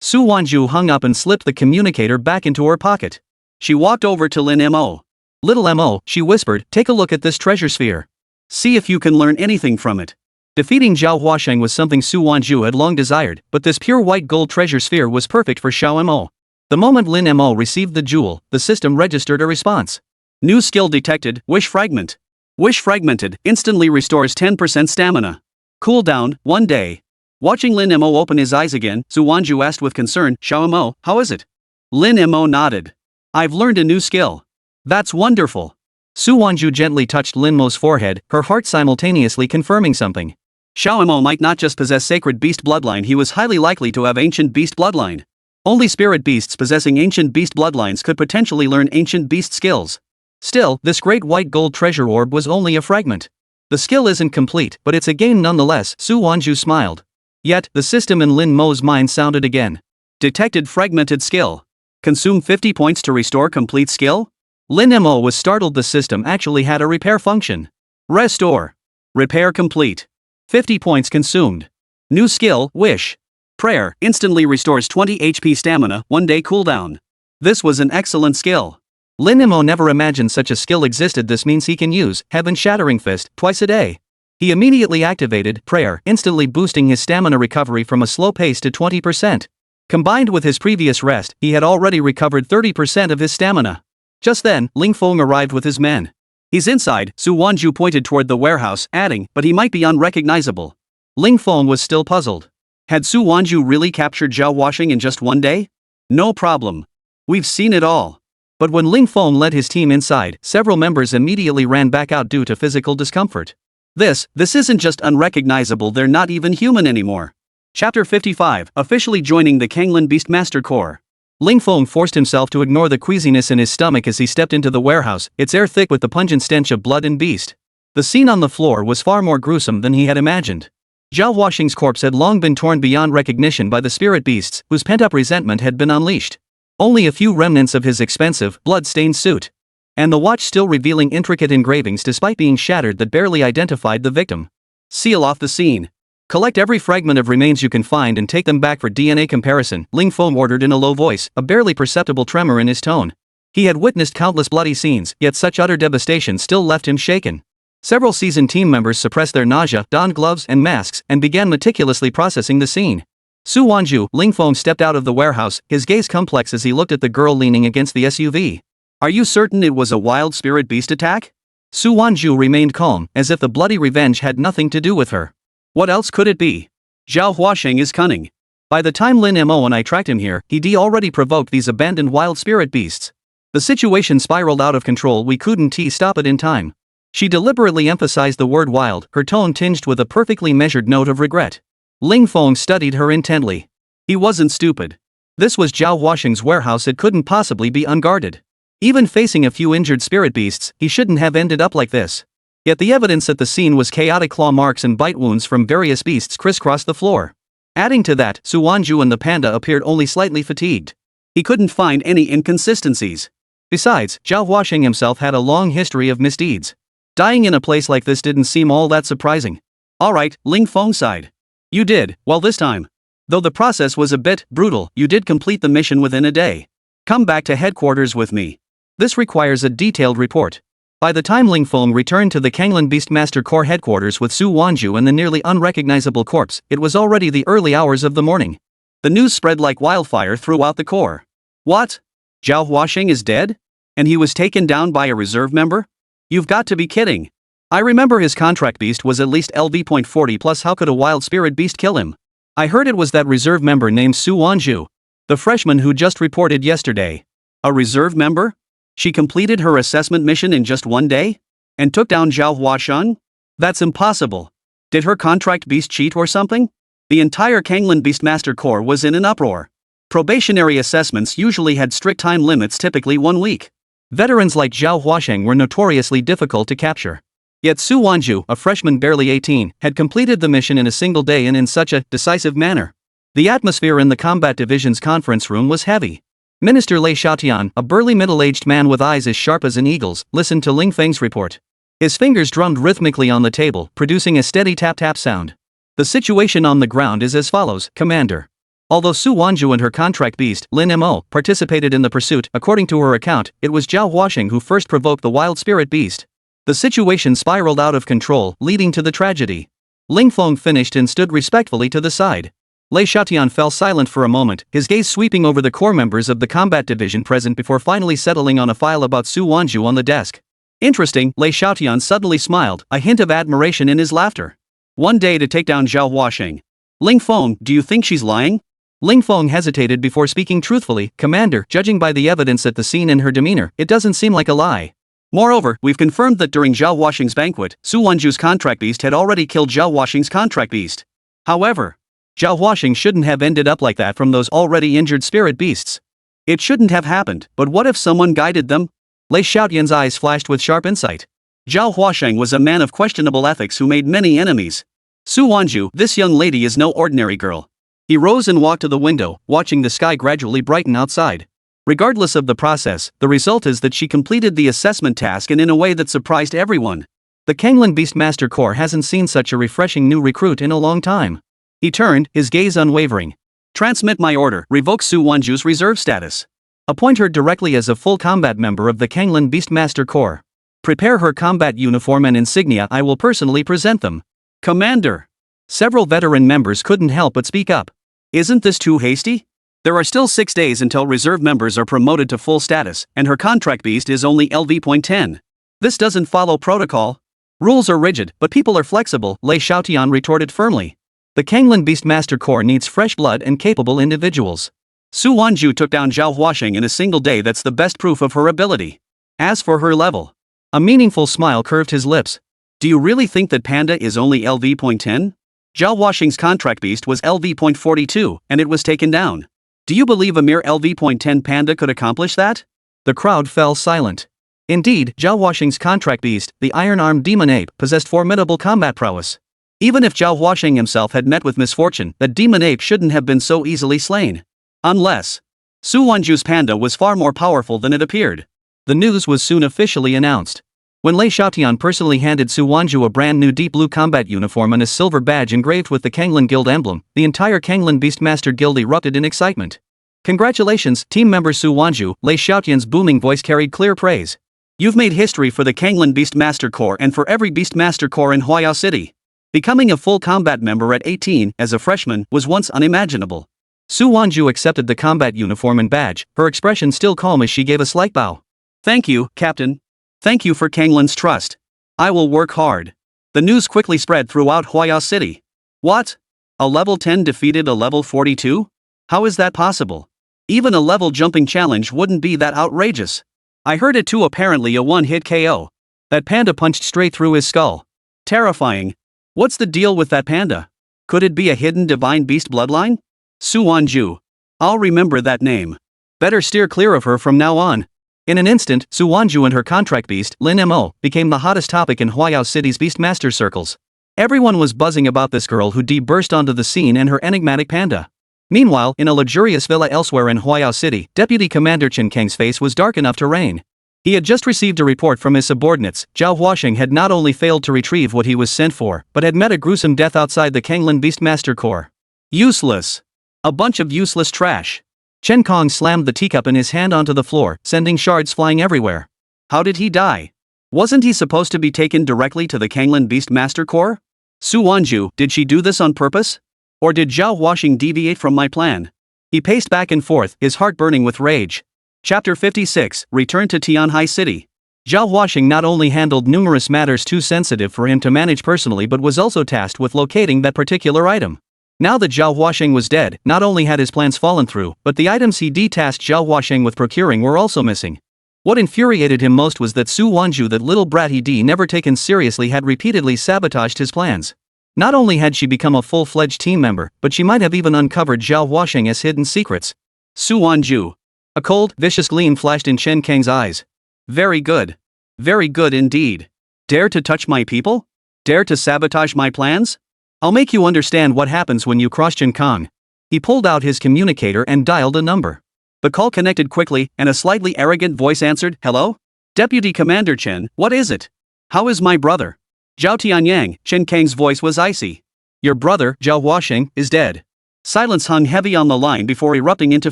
Su Wanzhu hung up and slipped the communicator back into her pocket. She walked over to Lin Mo. Little Mo, she whispered, take a look at this treasure sphere. See if you can learn anything from it. Defeating Zhao Huasheng was something Su Wanzhu had long desired, but this pure white gold treasure sphere was perfect for Xiao Mo. The moment Lin Mo received the jewel, the system registered a response. New skill detected, Wish Fragment. Wish Fragmented, instantly restores 10% stamina. Cooldown, 1 day. Watching Lin Mo open his eyes again, Su Wanzhu asked with concern, Xiao Mo, how is it? Lin Mo nodded. I've learned a new skill. That's wonderful. Su Wanzhu gently touched Lin Mo's forehead, her heart simultaneously confirming something. Xiao Mo might not just possess sacred beast bloodline, he was highly likely to have ancient beast bloodline. Only spirit beasts possessing ancient beast bloodlines could potentially learn ancient beast skills. Still, this great white gold treasure orb was only a fragment. The skill isn't complete, but it's a gain nonetheless, Su Wanzhu smiled. Yet, the system in Lin Mo's mind sounded again. Detected fragmented skill. Consume 50 points to restore complete skill? Lin Mo was startled. The system actually had a repair function. Restore. Repair complete. 50 points consumed. New skill, Wish. Prayer, instantly restores 20 HP stamina, 1 day cooldown. This was an excellent skill. Lin Mo never imagined such a skill existed. This means he can use Heaven Shattering Fist twice a day. He immediately activated Prayer, instantly boosting his stamina recovery from a slow pace to 20%. Combined with his previous rest, he had already recovered 30% of his stamina. Just then, Ling Feng arrived with his men. He's inside, Su Wanzhu pointed toward the warehouse, adding, but he might be unrecognizable. Ling Feng was still puzzled. Had Su Wanzhu really captured Zhao Huasheng in just 1 day? No problem. We've seen it all. But when Ling Feng led his team inside, several members immediately ran back out due to physical discomfort. This isn't just unrecognizable, they're not even human anymore. Chapter 55, officially joining the Kanglin Beastmaster Corps. Ling Feng forced himself to ignore the queasiness in his stomach as he stepped into the warehouse, its air thick with the pungent stench of blood and beast. The scene on the floor was far more gruesome than he had imagined. Zhao Huasheng's corpse had long been torn beyond recognition by the spirit beasts, whose pent-up resentment had been unleashed. Only a few remnants of his expensive, blood-stained suit. And the watch still revealing intricate engravings despite being shattered that barely identified the victim. Seal off the scene. Collect every fragment of remains you can find and take them back for DNA comparison, Ling Feng ordered in a low voice, a barely perceptible tremor in his tone. He had witnessed countless bloody scenes, yet such utter devastation still left him shaken. Several seasoned team members suppressed their nausea, donned gloves and masks, and began meticulously processing the scene. Su Wanzhu, Ling Feng stepped out of the warehouse, his gaze complex as he looked at the girl leaning against the SUV. Are you certain it was a wild spirit beast attack? Su Wanzhu remained calm, as if the bloody revenge had nothing to do with her. What else could it be? Zhao Huasheng is cunning. By the time Lin Mo and I tracked him here, he'd already provoked these abandoned wild spirit beasts. The situation spiraled out of control, we couldn't stop it in time. She deliberately emphasized the word wild, her tone tinged with a perfectly measured note of regret. Ling Feng studied her intently. He wasn't stupid. This was Zhao Huaxing's warehouse, it couldn't possibly be unguarded. Even facing a few injured spirit beasts, he shouldn't have ended up like this. Yet the evidence at the scene was chaotic claw marks and bite wounds from various beasts crisscrossed the floor. Adding to that, Su Wanzhu and the panda appeared only slightly fatigued. He couldn't find any inconsistencies. Besides, Zhao Huaxing himself had a long history of misdeeds. Dying in a place like this didn't seem all that surprising. Alright, Ling Feng sighed. You did, well this time. Though the process was a bit brutal, you did complete the mission within a day. Come back to headquarters with me. This requires a detailed report. By the time Ling Feng returned to the Kanglan Beastmaster Corps headquarters with Su Wanzhu and the nearly unrecognizable corpse, it was already the early hours of the morning. The news spread like wildfire throughout the Corps. What? Zhao Huaxing is dead? And he was taken down by a reserve member? You've got to be kidding. I remember his contract beast was at least LV.40 plus, how could a wild spirit beast kill him? I heard it was that reserve member named Su Wanzhu. The freshman who just reported yesterday. A reserve member? She completed her assessment mission in just one day? And took down Zhao Huaxing? That's impossible. Did her contract beast cheat or something? The entire Kanglan Beastmaster Corps was in an uproar. Probationary assessments usually had strict time limits, typically 1 week. Veterans like Zhao Huaxing were notoriously difficult to capture. Yet Su Wanzhu, a freshman barely 18, had completed the mission in a single day and in such a decisive manner. The atmosphere in the combat division's conference room was heavy. Minister Lei Xiaotian, a burly middle-aged man with eyes as sharp as an eagle's, listened to Ling Feng's report. His fingers drummed rhythmically on the table, producing a steady tap-tap sound. The situation on the ground is as follows, Commander. Although Su Wanzhu and her contract beast, Lin Mo, participated in the pursuit, according to her account, it was Zhao Huaxing who first provoked the wild spirit beast. The situation spiraled out of control, leading to the tragedy. Ling Feng finished and stood respectfully to the side. Lei Xiaotian fell silent for a moment, his gaze sweeping over the corps members of the combat division present before finally settling on a file about Su Wanzhu on the desk. Interesting, Lei Xiaotian suddenly smiled, a hint of admiration in his laughter. 1 day to take down Zhao Huaxing. Ling Feng, do you think she's lying? Ling Feng hesitated before speaking truthfully, Commander, judging by the evidence at the scene and her demeanor, it doesn't seem like a lie. Moreover, we've confirmed that during Zhao Huaxing's banquet, Su Wanzhu's contract beast had already killed Zhao Huaxing's contract beast. However, Zhao Huaxing shouldn't have ended up like that from those already injured spirit beasts. It shouldn't have happened, but what if someone guided them? Lei Xiaotian's eyes flashed with sharp insight. Zhao Huaxing was a man of questionable ethics who made many enemies. Su Wanzhu, this young lady is no ordinary girl. He rose and walked to the window, watching the sky gradually brighten outside. Regardless of the process, the result is that she completed the assessment task and in a way that surprised everyone. The Kanglan Beastmaster Corps hasn't seen such a refreshing new recruit in a long time. He turned, his gaze unwavering. Transmit my order, revoke Su Wanzhu's reserve status. Appoint her directly as a full combat member of the Kanglan Beastmaster Corps. Prepare her combat uniform and insignia, I will personally present them. Commander! Several veteran members couldn't help but speak up. Isn't this too hasty? There are still 6 days until reserve members are promoted to full status, and her contract beast is only LV.10. This doesn't follow protocol. Rules are rigid, but people are flexible, Lei Xiaotian retorted firmly. The Kanglan Beastmaster Corps needs fresh blood and capable individuals. Su Wanzhu took down Zhao Huaxing in a single day, that's the best proof of her ability. As for her level. A meaningful smile curved his lips. Do you really think that Panda is only LV.10? Zhao Huaxing's contract beast was LV.42, and it was taken down. Do you believe a mere LV.10 Panda could accomplish that? The crowd fell silent. Indeed, Zhao Huaxing's contract beast, the iron-armed demon ape, possessed formidable combat prowess. Even if Zhao Huaxing himself had met with misfortune, that demon ape shouldn't have been so easily slain. Unless Su Wanzhu's panda was far more powerful than it appeared. The news was soon officially announced. When Lei Xiaotian personally handed Su Wanzhu a brand new deep blue combat uniform and a silver badge engraved with the Kanglan Guild emblem, the entire Kanglan Beastmaster Guild erupted in excitement. Congratulations, team member Su Wanzhu, Lei Xiaotian's booming voice carried clear praise. You've made history for the Kanglan Beastmaster Corps and for every Beastmaster Corps in Huaya City. Becoming a full combat member at 18, as a freshman, was once unimaginable. Su Wanzhu accepted the combat uniform and badge, her expression still calm as she gave a slight bow. Thank you, Captain. Thank you for Kanglan's trust. I will work hard. The news quickly spread throughout Huaya City. What? A level 10 defeated a level 42? How is that possible? Even a level jumping challenge wouldn't be that outrageous. I heard it too, apparently a one-hit KO. That panda punched straight through his skull. Terrifying. What's the deal with that panda? Could it be a hidden divine beast bloodline? Su Wanzhu. I'll remember that name. Better steer clear of her from now on. In an instant, Su Wanzhu and her contract beast, Lin Mo, became the hottest topic in Huayao City's Beastmaster circles. Everyone was buzzing about this girl who burst onto the scene and her enigmatic panda. Meanwhile, in a luxurious villa elsewhere in Huayao City, Deputy Commander Chen Kang's face was dark enough to rain. He had just received a report from his subordinates. Zhao Huaxing had not only failed to retrieve what he was sent for, but had met a gruesome death outside the Kanglin Beastmaster Corps. Useless. A bunch of useless trash. Chen Kong slammed the teacup in his hand onto the floor, sending shards flying everywhere. How did he die? Wasn't he supposed to be taken directly to the Kanglin Beastmaster Corps? Su Wanzhu, did she do this on purpose? Or did Zhao Huaxing deviate from my plan? He paced back and forth, his heart burning with rage. Chapter 56, Return to Tianhai City. Zhao Huaxing not only handled numerous matters too sensitive for him to manage personally but was also tasked with locating that particular item. Now that Zhao Huaxing was dead, not only had his plans fallen through, but the items he tasked Zhao Huaxing with procuring were also missing. What infuriated him most was that Su Wanzhu, that little brat he'd never taken seriously, had repeatedly sabotaged his plans. Not only had she become a full-fledged team member, but she might have even uncovered Zhao Huaxing's hidden secrets. Su Wanzhu. A cold, vicious gleam flashed in Chen Kang's eyes. Very good. Very good indeed. Dare to touch my people? Dare to sabotage my plans? I'll make you understand what happens when you cross Chen Kang. He pulled out his communicator and dialed a number. The call connected quickly, and a slightly arrogant voice answered, "Hello? Deputy Commander Chen, what is it? How is my brother?" Zhao Tianyang, Chen Kang's voice was icy. "Your brother, Zhao Huaxing, is dead." Silence hung heavy on the line before erupting into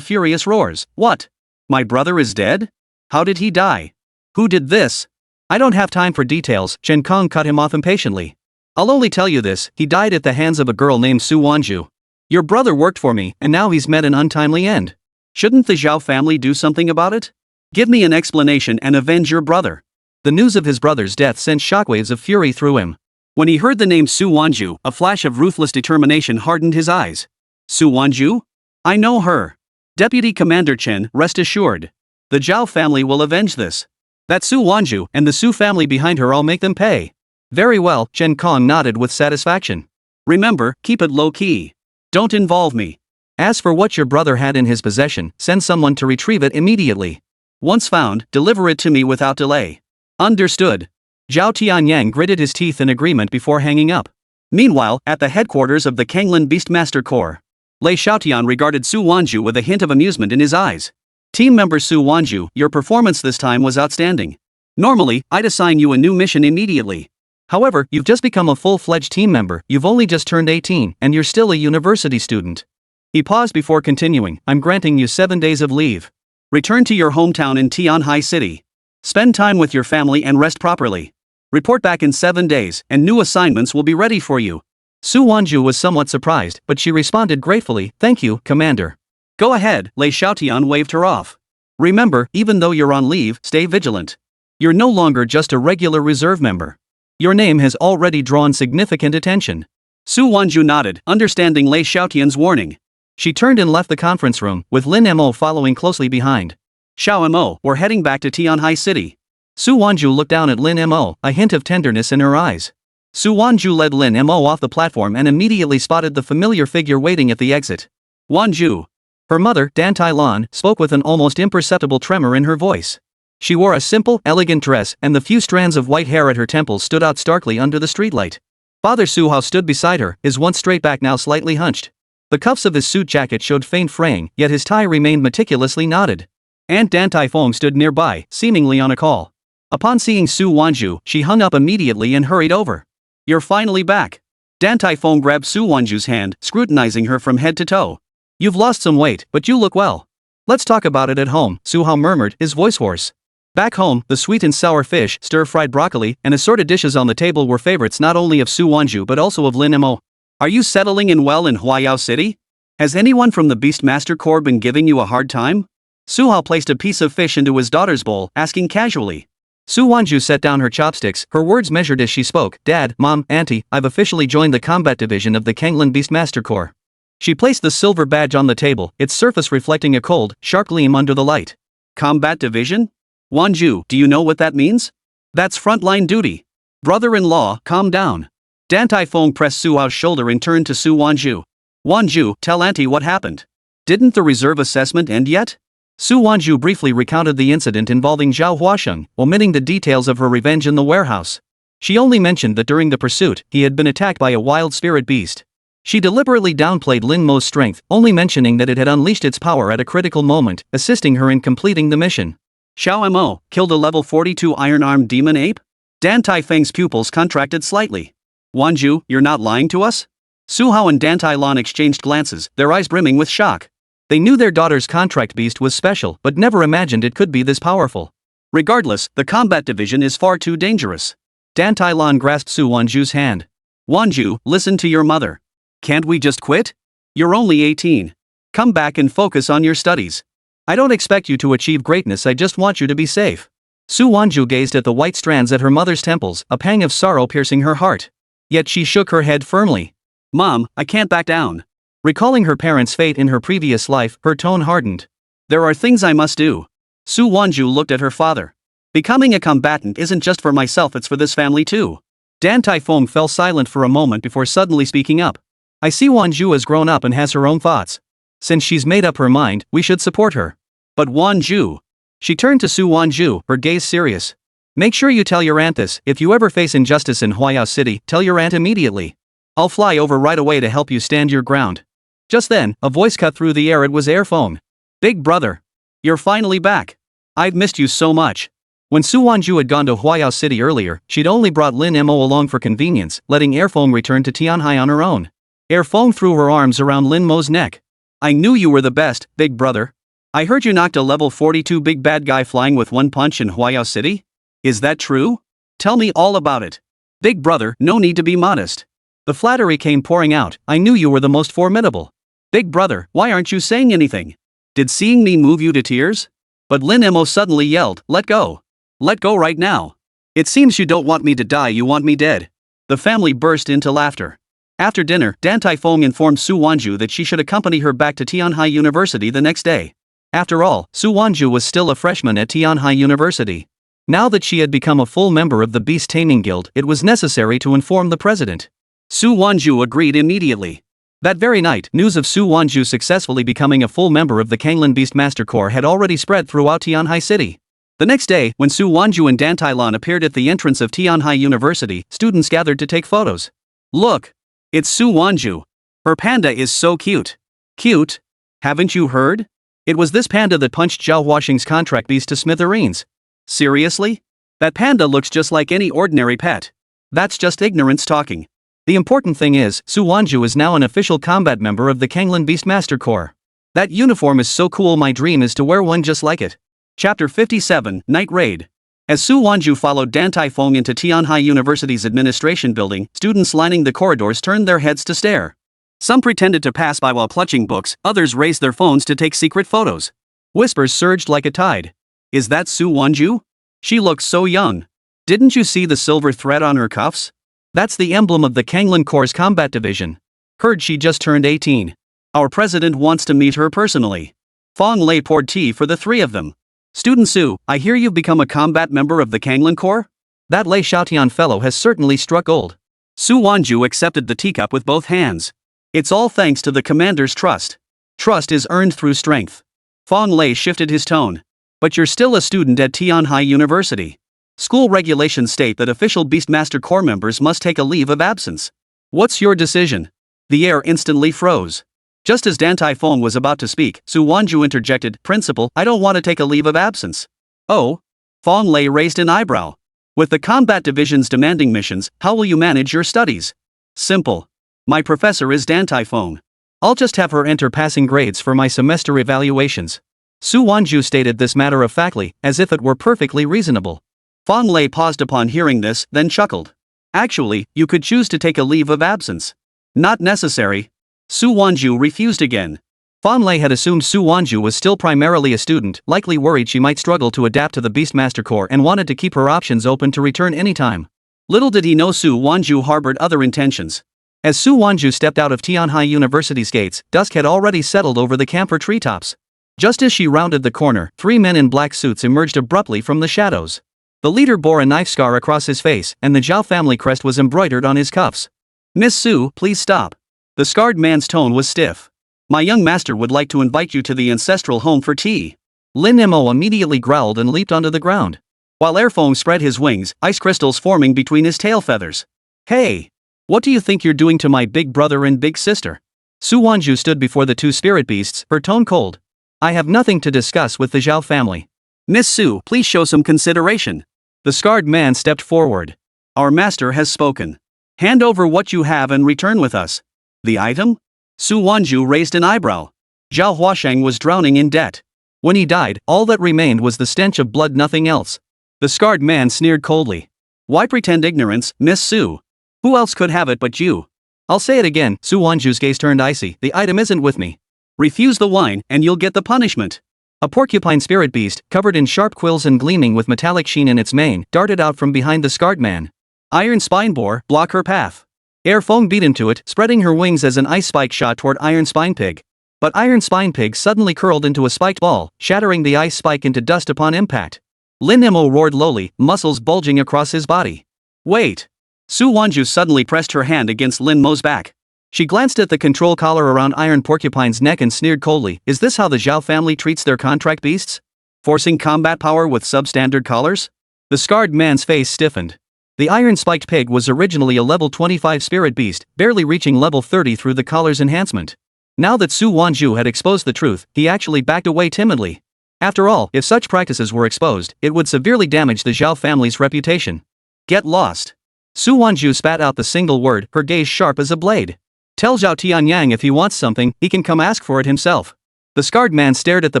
furious roars. What? My brother is dead? How did he die? Who did this? I don't have time for details, Chen Kang cut him off impatiently. I'll only tell you this, he died at the hands of a girl named Su Wanzhu. Your brother worked for me, and now he's met an untimely end. Shouldn't the Zhao family do something about it? Give me an explanation and avenge your brother. The news of his brother's death sent shockwaves of fury through him. When he heard the name Su Wanzhu, a flash of ruthless determination hardened his eyes. Su Wanzhu? I know her. Deputy Commander Chen, rest assured. The Zhao family will avenge this. That Su Wanzhu and the Su family behind her, I'll make them pay. Very well, Chen Kong nodded with satisfaction. Remember, keep it low-key. Don't involve me. As for what your brother had in his possession, send someone to retrieve it immediately. Once found, deliver it to me without delay. Understood. Zhao Tianyang gritted his teeth in agreement before hanging up. Meanwhile, at the headquarters of the Kanglin Beastmaster Corps, Lei Xiaotian regarded Su Wanzhu with a hint of amusement in his eyes. Team member Su Wanzhu, your performance this time was outstanding. Normally, I'd assign you a new mission immediately. However, you've just become a full-fledged team member, you've only just turned 18, and you're still a university student. He paused before continuing, I'm granting you 7 days of leave. Return to your hometown in Tianhai City. Spend time with your family and rest properly. Report back in 7 days, and new assignments will be ready for you. Su Wanzhu was somewhat surprised, but she responded gratefully, thank you, Commander. Go ahead, Lei Xiaotian waved her off. Remember, even though you're on leave, stay vigilant. You're no longer just a regular reserve member. Your name has already drawn significant attention. Su Wanzhu nodded, understanding Lei Xiaotian's warning. She turned and left the conference room, with Lin Mo following closely behind. Xiao Mo, we're heading back to Tianhai City. Su Wanzhu looked down at Lin Mo, a hint of tenderness in her eyes. Su Wanzhu led Lin Mo off the platform and immediately spotted the familiar figure waiting at the exit. Wanzhu. Her mother, Dan Tailan, spoke with an almost imperceptible tremor in her voice. She wore a simple, elegant dress, and the few strands of white hair at her temples stood out starkly under the streetlight. Father Su Hao stood beside her, his once straight back now slightly hunched. The cuffs of his suit jacket showed faint fraying, yet his tie remained meticulously knotted. Aunt Dan Taifeng stood nearby, seemingly on a call. Upon seeing Su Wanzhu, she hung up immediately and hurried over. You're finally back. Dan Taifeng grabbed Su Wanzhu's hand, scrutinizing her from head to toe. You've lost some weight, but you look well. Let's talk about it at home, Su Hao murmured, his voice hoarse. Back home, the sweet and sour fish, stir-fried broccoli, and assorted dishes on the table were favorites not only of Su Wanzhu but also of Lin Mo. Are you settling in well in Huayao City? Has anyone from the Beastmaster Corps been giving you a hard time? Su Hao placed a piece of fish into his daughter's bowl, asking casually. Su Wanzhu set down her chopsticks, her words measured as she spoke. Dad, Mom, Auntie, I've officially joined the combat division of the Kanglin Beastmaster Corps. She placed the silver badge on the table, its surface reflecting a cold, sharp gleam under the light. Combat division? Wanzhu, do you know what that means? That's frontline duty. Brother-in-law, calm down. Dan Taifeng pressed Su Hao's shoulder and turned to Su Wanzhu. Wanzhu, tell auntie what happened. Didn't the reserve assessment end yet? Su Wanzhu briefly recounted the incident involving Zhao Huasheng, omitting the details of her revenge in the warehouse. She only mentioned that during the pursuit, he had been attacked by a wild spirit beast. She deliberately downplayed Lin Mo's strength, only mentioning that it had unleashed its power at a critical moment, assisting her in completing the mission. Xiao Mo killed a level 42 iron-armed demon ape? Dan Taifeng's pupils contracted slightly. Wanzhu, you're not lying to us? Su Hao and Dan Tailon exchanged glances, their eyes brimming with shock. They knew their daughter's contract beast was special but never imagined it could be this powerful. Regardless, the combat division is far too dangerous. Dan Tailon grasped Su Wanzhu's hand. Wanzhu, listen to your mother. Can't we just quit? You're only 18. Come back and focus on your studies. I don't expect you to achieve greatness, I just want you to be safe. Su Wanzhu gazed at the white strands at her mother's temples, a pang of sorrow piercing her heart. Yet she shook her head firmly. Mom, I can't back down. Recalling her parents' fate in her previous life, her tone hardened. There are things I must do. Su Wanzhu looked at her father. Becoming a combatant isn't just for myself, it's for this family too. Dan Taifeng fell silent for a moment before suddenly speaking up. I see Wanzhu has grown up and has her own thoughts. Since she's made up her mind, we should support her. But Wanzhu. She turned to Su Wanzhu, her gaze serious. Make sure you tell your aunt this. If you ever face injustice in Huayao City, tell your aunt immediately. I'll fly over right away to help you stand your ground. Just then, a voice cut through the air. It was Airphone. Big brother. You're finally back. I've missed you so much. When Su Wanzhu had gone to Huayao City earlier, she'd only brought Lin Mo along for convenience, letting Airphone return to Tianhai on her own. Airphone threw her arms around Lin Mo's neck. I knew you were the best, big brother. I heard you knocked a level 42 big bad guy flying with one punch in Huayao City? Is that true? Tell me all about it. Big brother, no need to be modest. The flattery came pouring out. I knew you were the most formidable. Big brother, why aren't you saying anything? Did seeing me move you to tears? But Lin Mo suddenly yelled, let go. Let go right now. It seems you don't want me to die, you want me dead. The family burst into laughter. After dinner, Dan Taifeng informed Su Wanzhu that she should accompany her back to Tianhai University the next day. After all, Su Wanzhu was still a freshman at Tianhai University. Now that she had become a full member of the Beast Taming Guild, it was necessary to inform the president. Su Wanzhu agreed immediately. That very night, news of Su Wanzhu successfully becoming a full member of the Kanglin Beast Master Corps had already spread throughout Tianhai City. The next day, when Su Wanzhu and Dan Tailon appeared at the entrance of Tianhai University, students gathered to take photos. Look! It's Su Wanzhu. Her panda is so cute. Cute? Haven't you heard? It was this panda that punched Zhao Huasheng's contract beast to smithereens. Seriously? That panda looks just like any ordinary pet. That's just ignorance talking. The important thing is, Su Wanzhu is now an official combat member of the Kanglin Beast Master Corps. That uniform is so cool, my dream is to wear one just like it. Chapter 57, Night Raid. As Su Wanzhu followed Dan Taifeng into Tianhai University's administration building, students lining the corridors turned their heads to stare. Some pretended to pass by while clutching books, others raised their phones to take secret photos. Whispers surged like a tide. Is that Su Wanzhu? She looks so young. Didn't you see the silver thread on her cuffs? That's the emblem of the Kanglin Corps' combat division. Heard she just turned 18. Our president wants to meet her personally. Fong Lei poured tea for the three of them. Student Su, I hear you've become a combat member of the Kanglin Corps? That Lei Xiaotian fellow has certainly struck gold. Su Wanzhu accepted the teacup with both hands. It's all thanks to the commander's trust. Trust is earned through strength. Fong Lei shifted his tone. But you're still a student at Tianhai University. School regulations state that official Beastmaster Corps members must take a leave of absence. What's your decision? The air instantly froze. Just as Dan Taifeng was about to speak, Su Wanzhu interjected, Principal, I don't want to take a leave of absence. Oh? Fong Lei raised an eyebrow. With the combat divisions demanding missions, how will you manage your studies? Simple. My professor is Dan Taifeng. I'll just have her enter passing grades for my semester evaluations. Su Wanzhu stated this matter-of-factly, as if it were perfectly reasonable. Fong Lei paused upon hearing this, then chuckled. Actually, you could choose to take a leave of absence. Not necessary. Su Wanzhu refused again. Fong Lei had assumed Su Wanzhu was still primarily a student, likely worried she might struggle to adapt to the Beastmaster Corps and wanted to keep her options open to return anytime. Little did he know Su Wanzhu harbored other intentions. As Su Wanzhu stepped out of Tianhai University's gates, dusk had already settled over the camphor treetops. Just as she rounded the corner, 3 men in black suits emerged abruptly from the shadows. The leader bore a knife scar across his face, and the Zhao family crest was embroidered on his cuffs. "Miss Su, please stop." The scarred man's tone was stiff. "My young master would like to invite you to the ancestral home for tea." Lin Mo immediately growled and leaped onto the ground. While Airfong spread his wings, ice crystals forming between his tail feathers. "Hey! What do you think you're doing to my big brother and big sister?" Su Wanzhu stood before the two spirit beasts, her tone cold. "I have nothing to discuss with the Zhao family." "Miss Su, please show some consideration." The scarred man stepped forward. "Our master has spoken. Hand over what you have and return with us." "The item?" Su Wanzhu raised an eyebrow. Zhao Huashang was drowning in debt. When he died, all that remained was the stench of blood, nothing else. The scarred man sneered coldly. "Why pretend ignorance, Miss Su? Who else could have it but you?" "I'll say it again." Su Wanzhu's gaze turned icy. "The item isn't with me." "Refuse the wine, and you'll get the punishment." A porcupine spirit beast, covered in sharp quills and gleaming with metallic sheen in its mane, darted out from behind the scarred man. "Iron spine boar, block her path." Airfong beat into it, spreading her wings as an ice spike shot toward Iron Spine Pig. But Iron Spine Pig suddenly curled into a spiked ball, shattering the ice spike into dust upon impact. Lin Mo roared lowly, muscles bulging across his body. "Wait!" Su Wanzhu suddenly pressed her hand against Lin Mo's back. She glanced at the control collar around Iron Porcupine's neck and sneered coldly. "Is this how the Zhao family treats their contract beasts? Forcing combat power with substandard collars?" The scarred man's face stiffened. The iron-spiked pig was originally a level 25 spirit beast, barely reaching level 30 through the collar's enhancement. Now that Su Wanzhu had exposed the truth, he actually backed away timidly. After all, if such practices were exposed, it would severely damage the Zhao family's reputation. "Get lost." Su Wanzhu spat out the single word, her gaze sharp as a blade. "Tell Zhao Tianyang if he wants something, he can come ask for it himself." The scarred man stared at the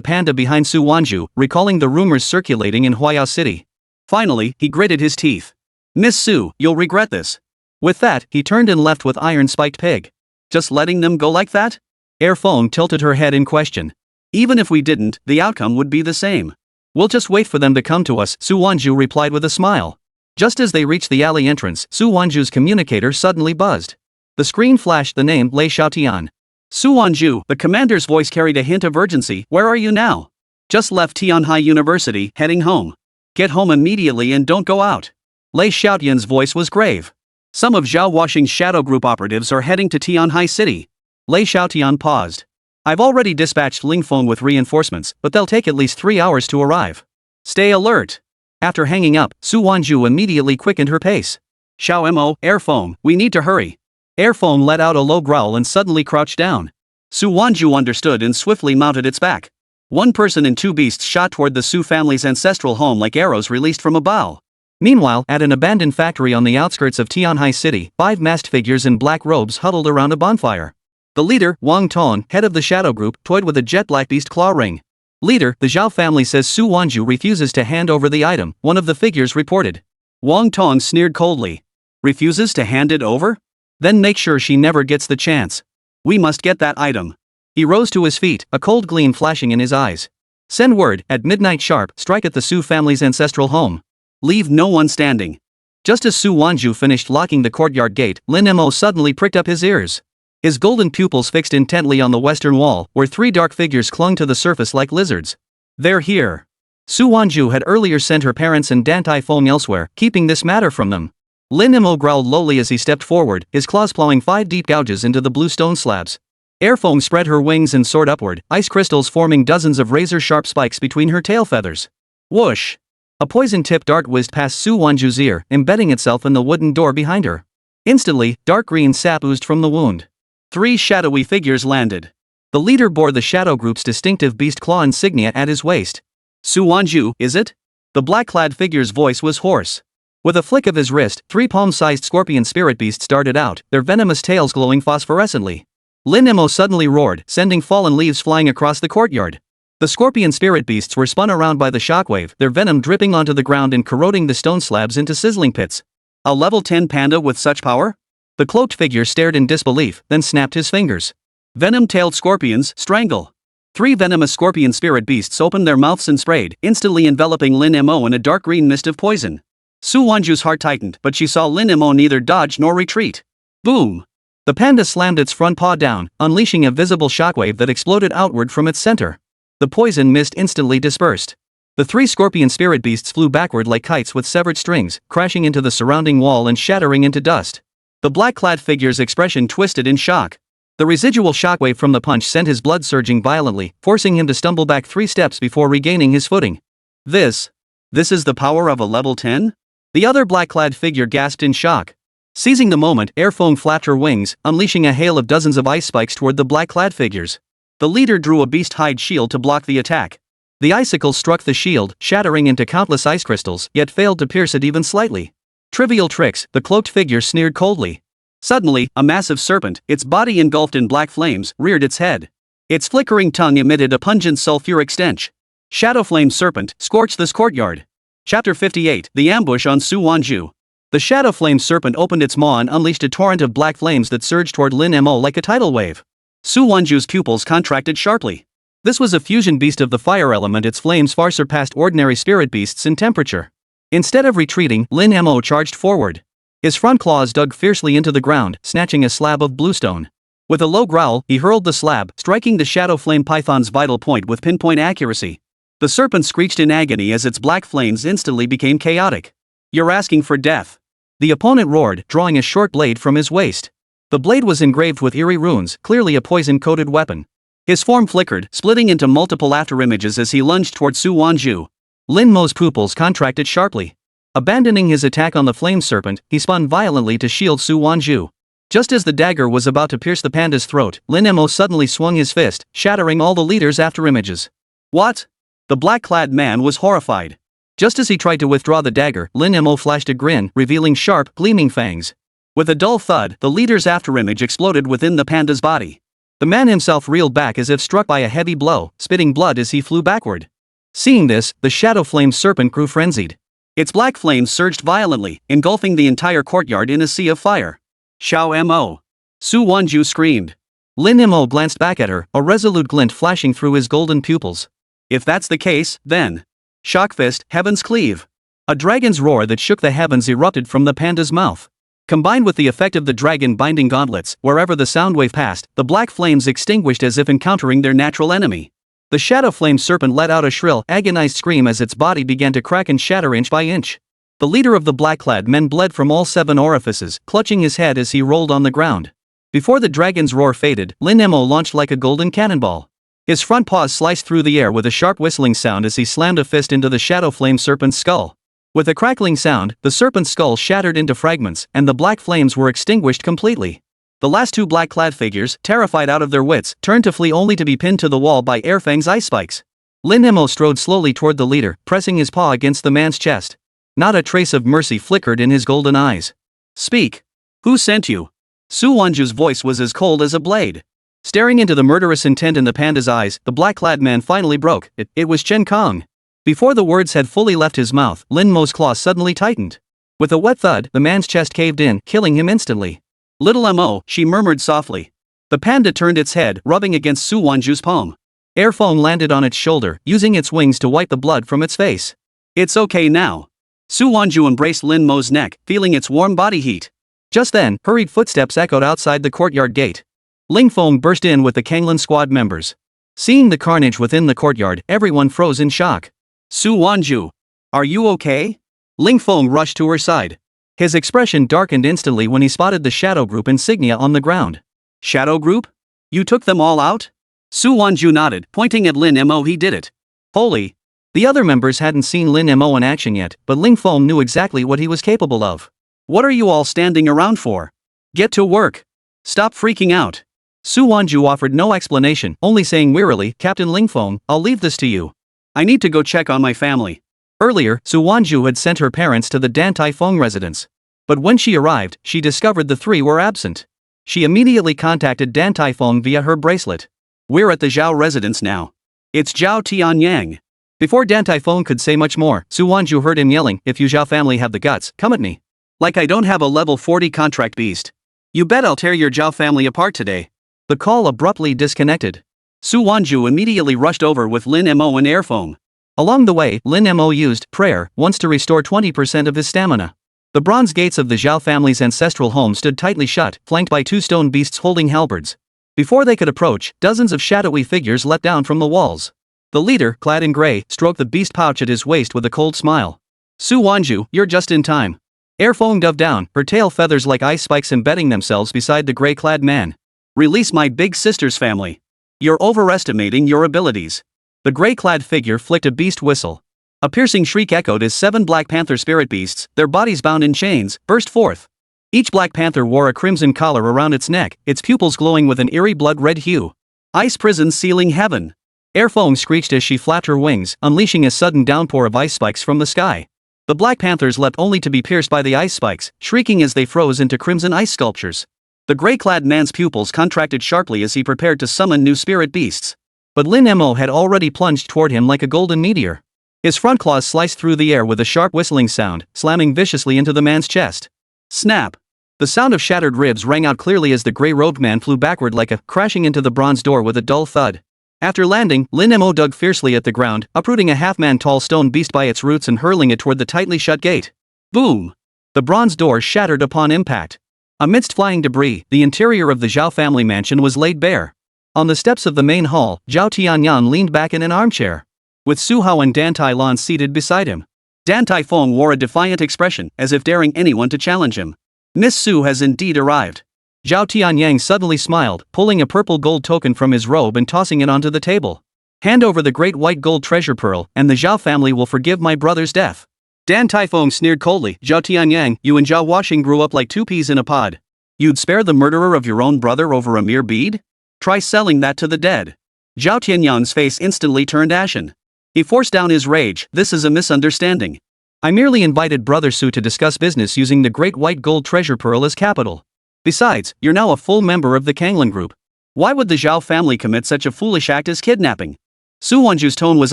panda behind Su Wanzhu, recalling the rumors circulating in Huayao City. Finally, he gritted his teeth. "Miss Su, you'll regret this." With that, he turned and left with iron-spiked pig. "Just letting them go like that?" Airfong tilted her head in question. "Even if we didn't, the outcome would be the same. We'll just wait for them to come to us," Su Wanzhu replied with a smile. Just as they reached the alley entrance, Su Wanzhu's communicator suddenly buzzed. The screen flashed the name Lei Xiaotian. "Su Wanzhu," the commander's voice carried a hint of urgency. "Where are you now?" "Just left Tianhai University, heading home." "Get home immediately and don't go out." Lei Xiaotian's voice was grave. "Some of Zhao Huashang's shadow group operatives are heading to Tianhai City." Lei Xiaotian paused. "I've already dispatched Lingfeng with reinforcements, but they'll take at least 3 hours to arrive. Stay alert." After hanging up, Su Wanzhu immediately quickened her pace. "Xiao Mo, Airfong, we need to hurry." Airfong let out a low growl and suddenly crouched down. Su Wanzhu understood and swiftly mounted its back. One person and 2 beasts shot toward the Su family's ancestral home like arrows released from a bow. Meanwhile, at an abandoned factory on the outskirts of Tianhai City, 5 masked figures in black robes huddled around a bonfire. The leader, Wang Tong, head of the shadow group, toyed with a jet black beast claw ring. "Leader, the Zhao family says Su Wanzhu refuses to hand over the item," one of the figures reported. Wang Tong sneered coldly. "Refuses to hand it over? Then make sure she never gets the chance. We must get that item." He rose to his feet, a cold gleam flashing in his eyes. "Send word, at midnight sharp, strike at the Su family's ancestral home. Leave no one standing." Just as Su Wanzhu finished locking the courtyard gate, Lin Mo suddenly pricked up his ears. His golden pupils fixed intently on the western wall, where 3 dark figures clung to the surface like lizards. "They're here." Su Wanzhu had earlier sent her parents and Dantai Feng elsewhere, keeping this matter from them. Lin Mo growled lowly as he stepped forward, his claws plowing 5 deep gouges into the blue stone slabs. Airfong spread her wings and soared upward, ice crystals forming dozens of razor-sharp spikes between her tail feathers. Whoosh! A poison-tipped dart whizzed past Su Wanzhu's ear, embedding itself in the wooden door behind her. Instantly, dark green sap oozed from the wound. 3 shadowy figures landed. The leader bore the shadow group's distinctive beast claw insignia at his waist. "Su Wanzhu, is it?" The black-clad figure's voice was hoarse. With a flick of his wrist, 3 palm-sized scorpion spirit beasts darted out, their venomous tails glowing phosphorescently. Lin Mo suddenly roared, sending fallen leaves flying across the courtyard. The scorpion spirit beasts were spun around by the shockwave, their venom dripping onto the ground and corroding the stone slabs into sizzling pits. "A level 10 panda with such power?" The cloaked figure stared in disbelief, then snapped his fingers. "Venom-tailed scorpions, strangle." 3 venomous scorpion spirit beasts opened their mouths and sprayed, instantly enveloping Lin Mo in a dark green mist of poison. Su Wanzhu's heart tightened, but she saw Lin Mo neither dodge nor retreat. Boom! The panda slammed its front paw down, unleashing a visible shockwave that exploded outward from its center. The poison mist instantly dispersed. The three scorpion spirit beasts flew backward like kites with severed strings, crashing into the surrounding wall and shattering into dust. The black-clad figure's expression twisted in shock. The residual shockwave from the punch sent his blood surging violently, forcing him to stumble back 3 steps before regaining his footing. This is the power of a level 10? The other black-clad figure gasped in shock. Seizing the moment, Airphone flapped her wings, unleashing a hail of dozens of ice spikes toward the black-clad figures. The leader drew a beast-hide shield to block the attack. The icicles struck the shield, shattering into countless ice crystals, yet failed to pierce it even slightly. Trivial tricks, the cloaked figure sneered coldly. Suddenly, a massive serpent, its body engulfed in black flames, reared its head. Its flickering tongue emitted a pungent sulfuric stench. Shadow Flame Serpent scorched this courtyard. Chapter 58, The Ambush on Su Wanzhu. The Shadow Flame Serpent opened its maw and unleashed a torrent of black flames that surged toward Lin Mo like a tidal wave. Su Wanzhu's pupils contracted sharply. This was a fusion beast of the fire element. Its flames far surpassed ordinary spirit beasts in temperature. Instead of retreating, Lin Mo charged forward. His front claws dug fiercely into the ground, snatching a slab of bluestone. With a low growl, he hurled the slab, striking the Shadow Flame Python's vital point with pinpoint accuracy. The serpent screeched in agony as its black flames instantly became chaotic. "You're asking for death." The opponent roared, drawing a short blade from his waist. The blade was engraved with eerie runes, clearly a poison-coated weapon. His form flickered, splitting into multiple afterimages as he lunged toward Su Wanzhu. Lin Mo's pupils contracted sharply. Abandoning his attack on the flame serpent, he spun violently to shield Su Wanzhu. Just as the dagger was about to pierce the panda's throat, Lin Mo suddenly swung his fist, shattering all the leader's afterimages. What? The black-clad man was horrified. Just as he tried to withdraw the dagger, Lin Mo flashed a grin, revealing sharp, gleaming fangs. With a dull thud, the leader's afterimage exploded within the panda's body. The man himself reeled back as if struck by a heavy blow, spitting blood as he flew backward. Seeing this, the Shadow Flame Serpent grew frenzied. Its black flames surged violently, engulfing the entire courtyard in a sea of fire. "Xiao Mo!" Su Wanzhu screamed. Lin Mo glanced back at her, a resolute glint flashing through his golden pupils. "If that's the case, then..." Shock fist, heavens cleave. A dragon's roar that shook the heavens erupted from the panda's mouth. Combined with the effect of the dragon binding gauntlets, wherever the sound wave passed, the black flames extinguished as if encountering their natural enemy. The Shadow Flame Serpent let out a shrill, agonized scream as its body began to crack and shatter inch by inch. The leader of the black-clad men bled from all 7 orifices, clutching his head as he rolled on the ground. Before the dragon's roar faded, Lin Mo launched like a golden cannonball. His front paws sliced through the air with a sharp whistling sound as he slammed a fist into the Shadow Flame Serpent's skull. With a crackling sound, the serpent's skull shattered into fragments, and the black flames were extinguished completely. The last 2 black-clad figures, terrified out of their wits, turned to flee only to be pinned to the wall by Airfang's ice spikes. Lin Mo strode slowly toward the leader, pressing his paw against the man's chest. Not a trace of mercy flickered in his golden eyes. "Speak. Who sent you?" Su Wanzhu's voice was as cold as a blade. Staring into the murderous intent in the panda's eyes, the black-clad man finally broke. It was Chen Kong. Before the words had fully left his mouth, Lin Mo's claws suddenly tightened. With a wet thud, the man's chest caved in, killing him instantly. "Little Mo," she murmured softly. The panda turned its head, rubbing against Su Wanzhu's palm. Airphone landed on its shoulder, using its wings to wipe the blood from its face. "It's okay now." Su Wanzhu embraced Lin Mo's neck, feeling its warm body heat. Just then, hurried footsteps echoed outside the courtyard gate. Ling Feng burst in with the Kanglan squad members. Seeing the carnage within the courtyard, everyone froze in shock. "Su Wanzhu, are you okay?" Ling Feng rushed to her side. His expression darkened instantly when he spotted the Shadow Group insignia on the ground. "Shadow Group? You took them all out?" Su Wanzhu nodded, pointing at Lin Mo. "He did it." "Holy." The other members hadn't seen Lin Mo in action yet, but Ling Feng knew exactly what he was capable of. "What are you all standing around for? Get to work. Stop freaking out." Su Wanzhu offered no explanation, only saying wearily, "Captain Ling Feng, I'll leave this to you. I need to go check on my family." Earlier, Su Wanzhu had sent her parents to the Dan Tai Feng residence. But when she arrived, she discovered the 3 were absent. She immediately contacted Dan Tai Feng via her bracelet. "We're at the Zhao residence now. It's Zhao Tianyang." Before Dan Tai Feng could say much more, Su Wanzhu heard him yelling, "If you Zhao family have the guts, come at me. Like I don't have a level 40 contract beast. You bet I'll tear your Zhao family apart today." The call abruptly disconnected. Su Wanzhu immediately rushed over with Lin Mo and Airphone. Along the way, Lin Mo used prayer once to restore 20% of his stamina. The bronze gates of the Zhao family's ancestral home stood tightly shut, flanked by 2 stone beasts holding halberds. Before they could approach, dozens of shadowy figures leapt down from the walls. The leader, clad in gray, stroked the beast pouch at his waist with a cold smile. Su Wanzhu, you're just in time. Air Fong dove down, her tail feathers like ice spikes embedding themselves beside the gray-clad man. Release my big sister's family. You're overestimating your abilities. The gray-clad figure flicked a beast whistle. A piercing shriek echoed as 7 Black Panther spirit beasts, their bodies bound in chains, burst forth. Each Black Panther wore a crimson collar around its neck, its pupils glowing with an eerie blood-red hue. Ice prison sealing heaven. Air Fong screeched as she flapped her wings, unleashing a sudden downpour of ice spikes from the sky. The Black Panthers leapt only to be pierced by the ice spikes, shrieking as they froze into crimson ice sculptures. The gray-clad man's pupils contracted sharply as he prepared to summon new spirit beasts. But Lin Mo had already plunged toward him like a golden meteor. His front claws sliced through the air with a sharp whistling sound, slamming viciously into the man's chest. Snap! The sound of shattered ribs rang out clearly as the gray-robed man flew backward like a crashing into the bronze door with a dull thud. After landing, Lin Mo dug fiercely at the ground, uprooting a half-man-tall stone beast by its roots and hurling it toward the tightly shut gate. Boom! The bronze door shattered upon impact. Amidst flying debris, the interior of the Zhao family mansion was laid bare. On the steps of the main hall, Zhao Tianyan leaned back in an armchair, with Su Hao and Dan Tai Lan seated beside him. Dan Tai Feng wore a defiant expression, as if daring anyone to challenge him. Miss Su has indeed arrived. Zhao Tianyang suddenly smiled, pulling a purple gold token from his robe and tossing it onto the table. Hand over the great white gold treasure pearl, and the Zhao family will forgive my brother's death. Dan Taifeng sneered coldly. Zhao Tianyang, you and Zhao Washing grew up like 2 peas in a pod. You'd spare the murderer of your own brother over a mere bead? Try selling that to the dead. Zhao Tianyang's face instantly turned ashen. He forced down his rage. This is a misunderstanding. I merely invited Brother Su to discuss business using the great white gold treasure pearl as capital. Besides, you're now a full member of the Kanglan group. Why would the Zhao family commit such a foolish act as kidnapping? Su Wanzhu's tone was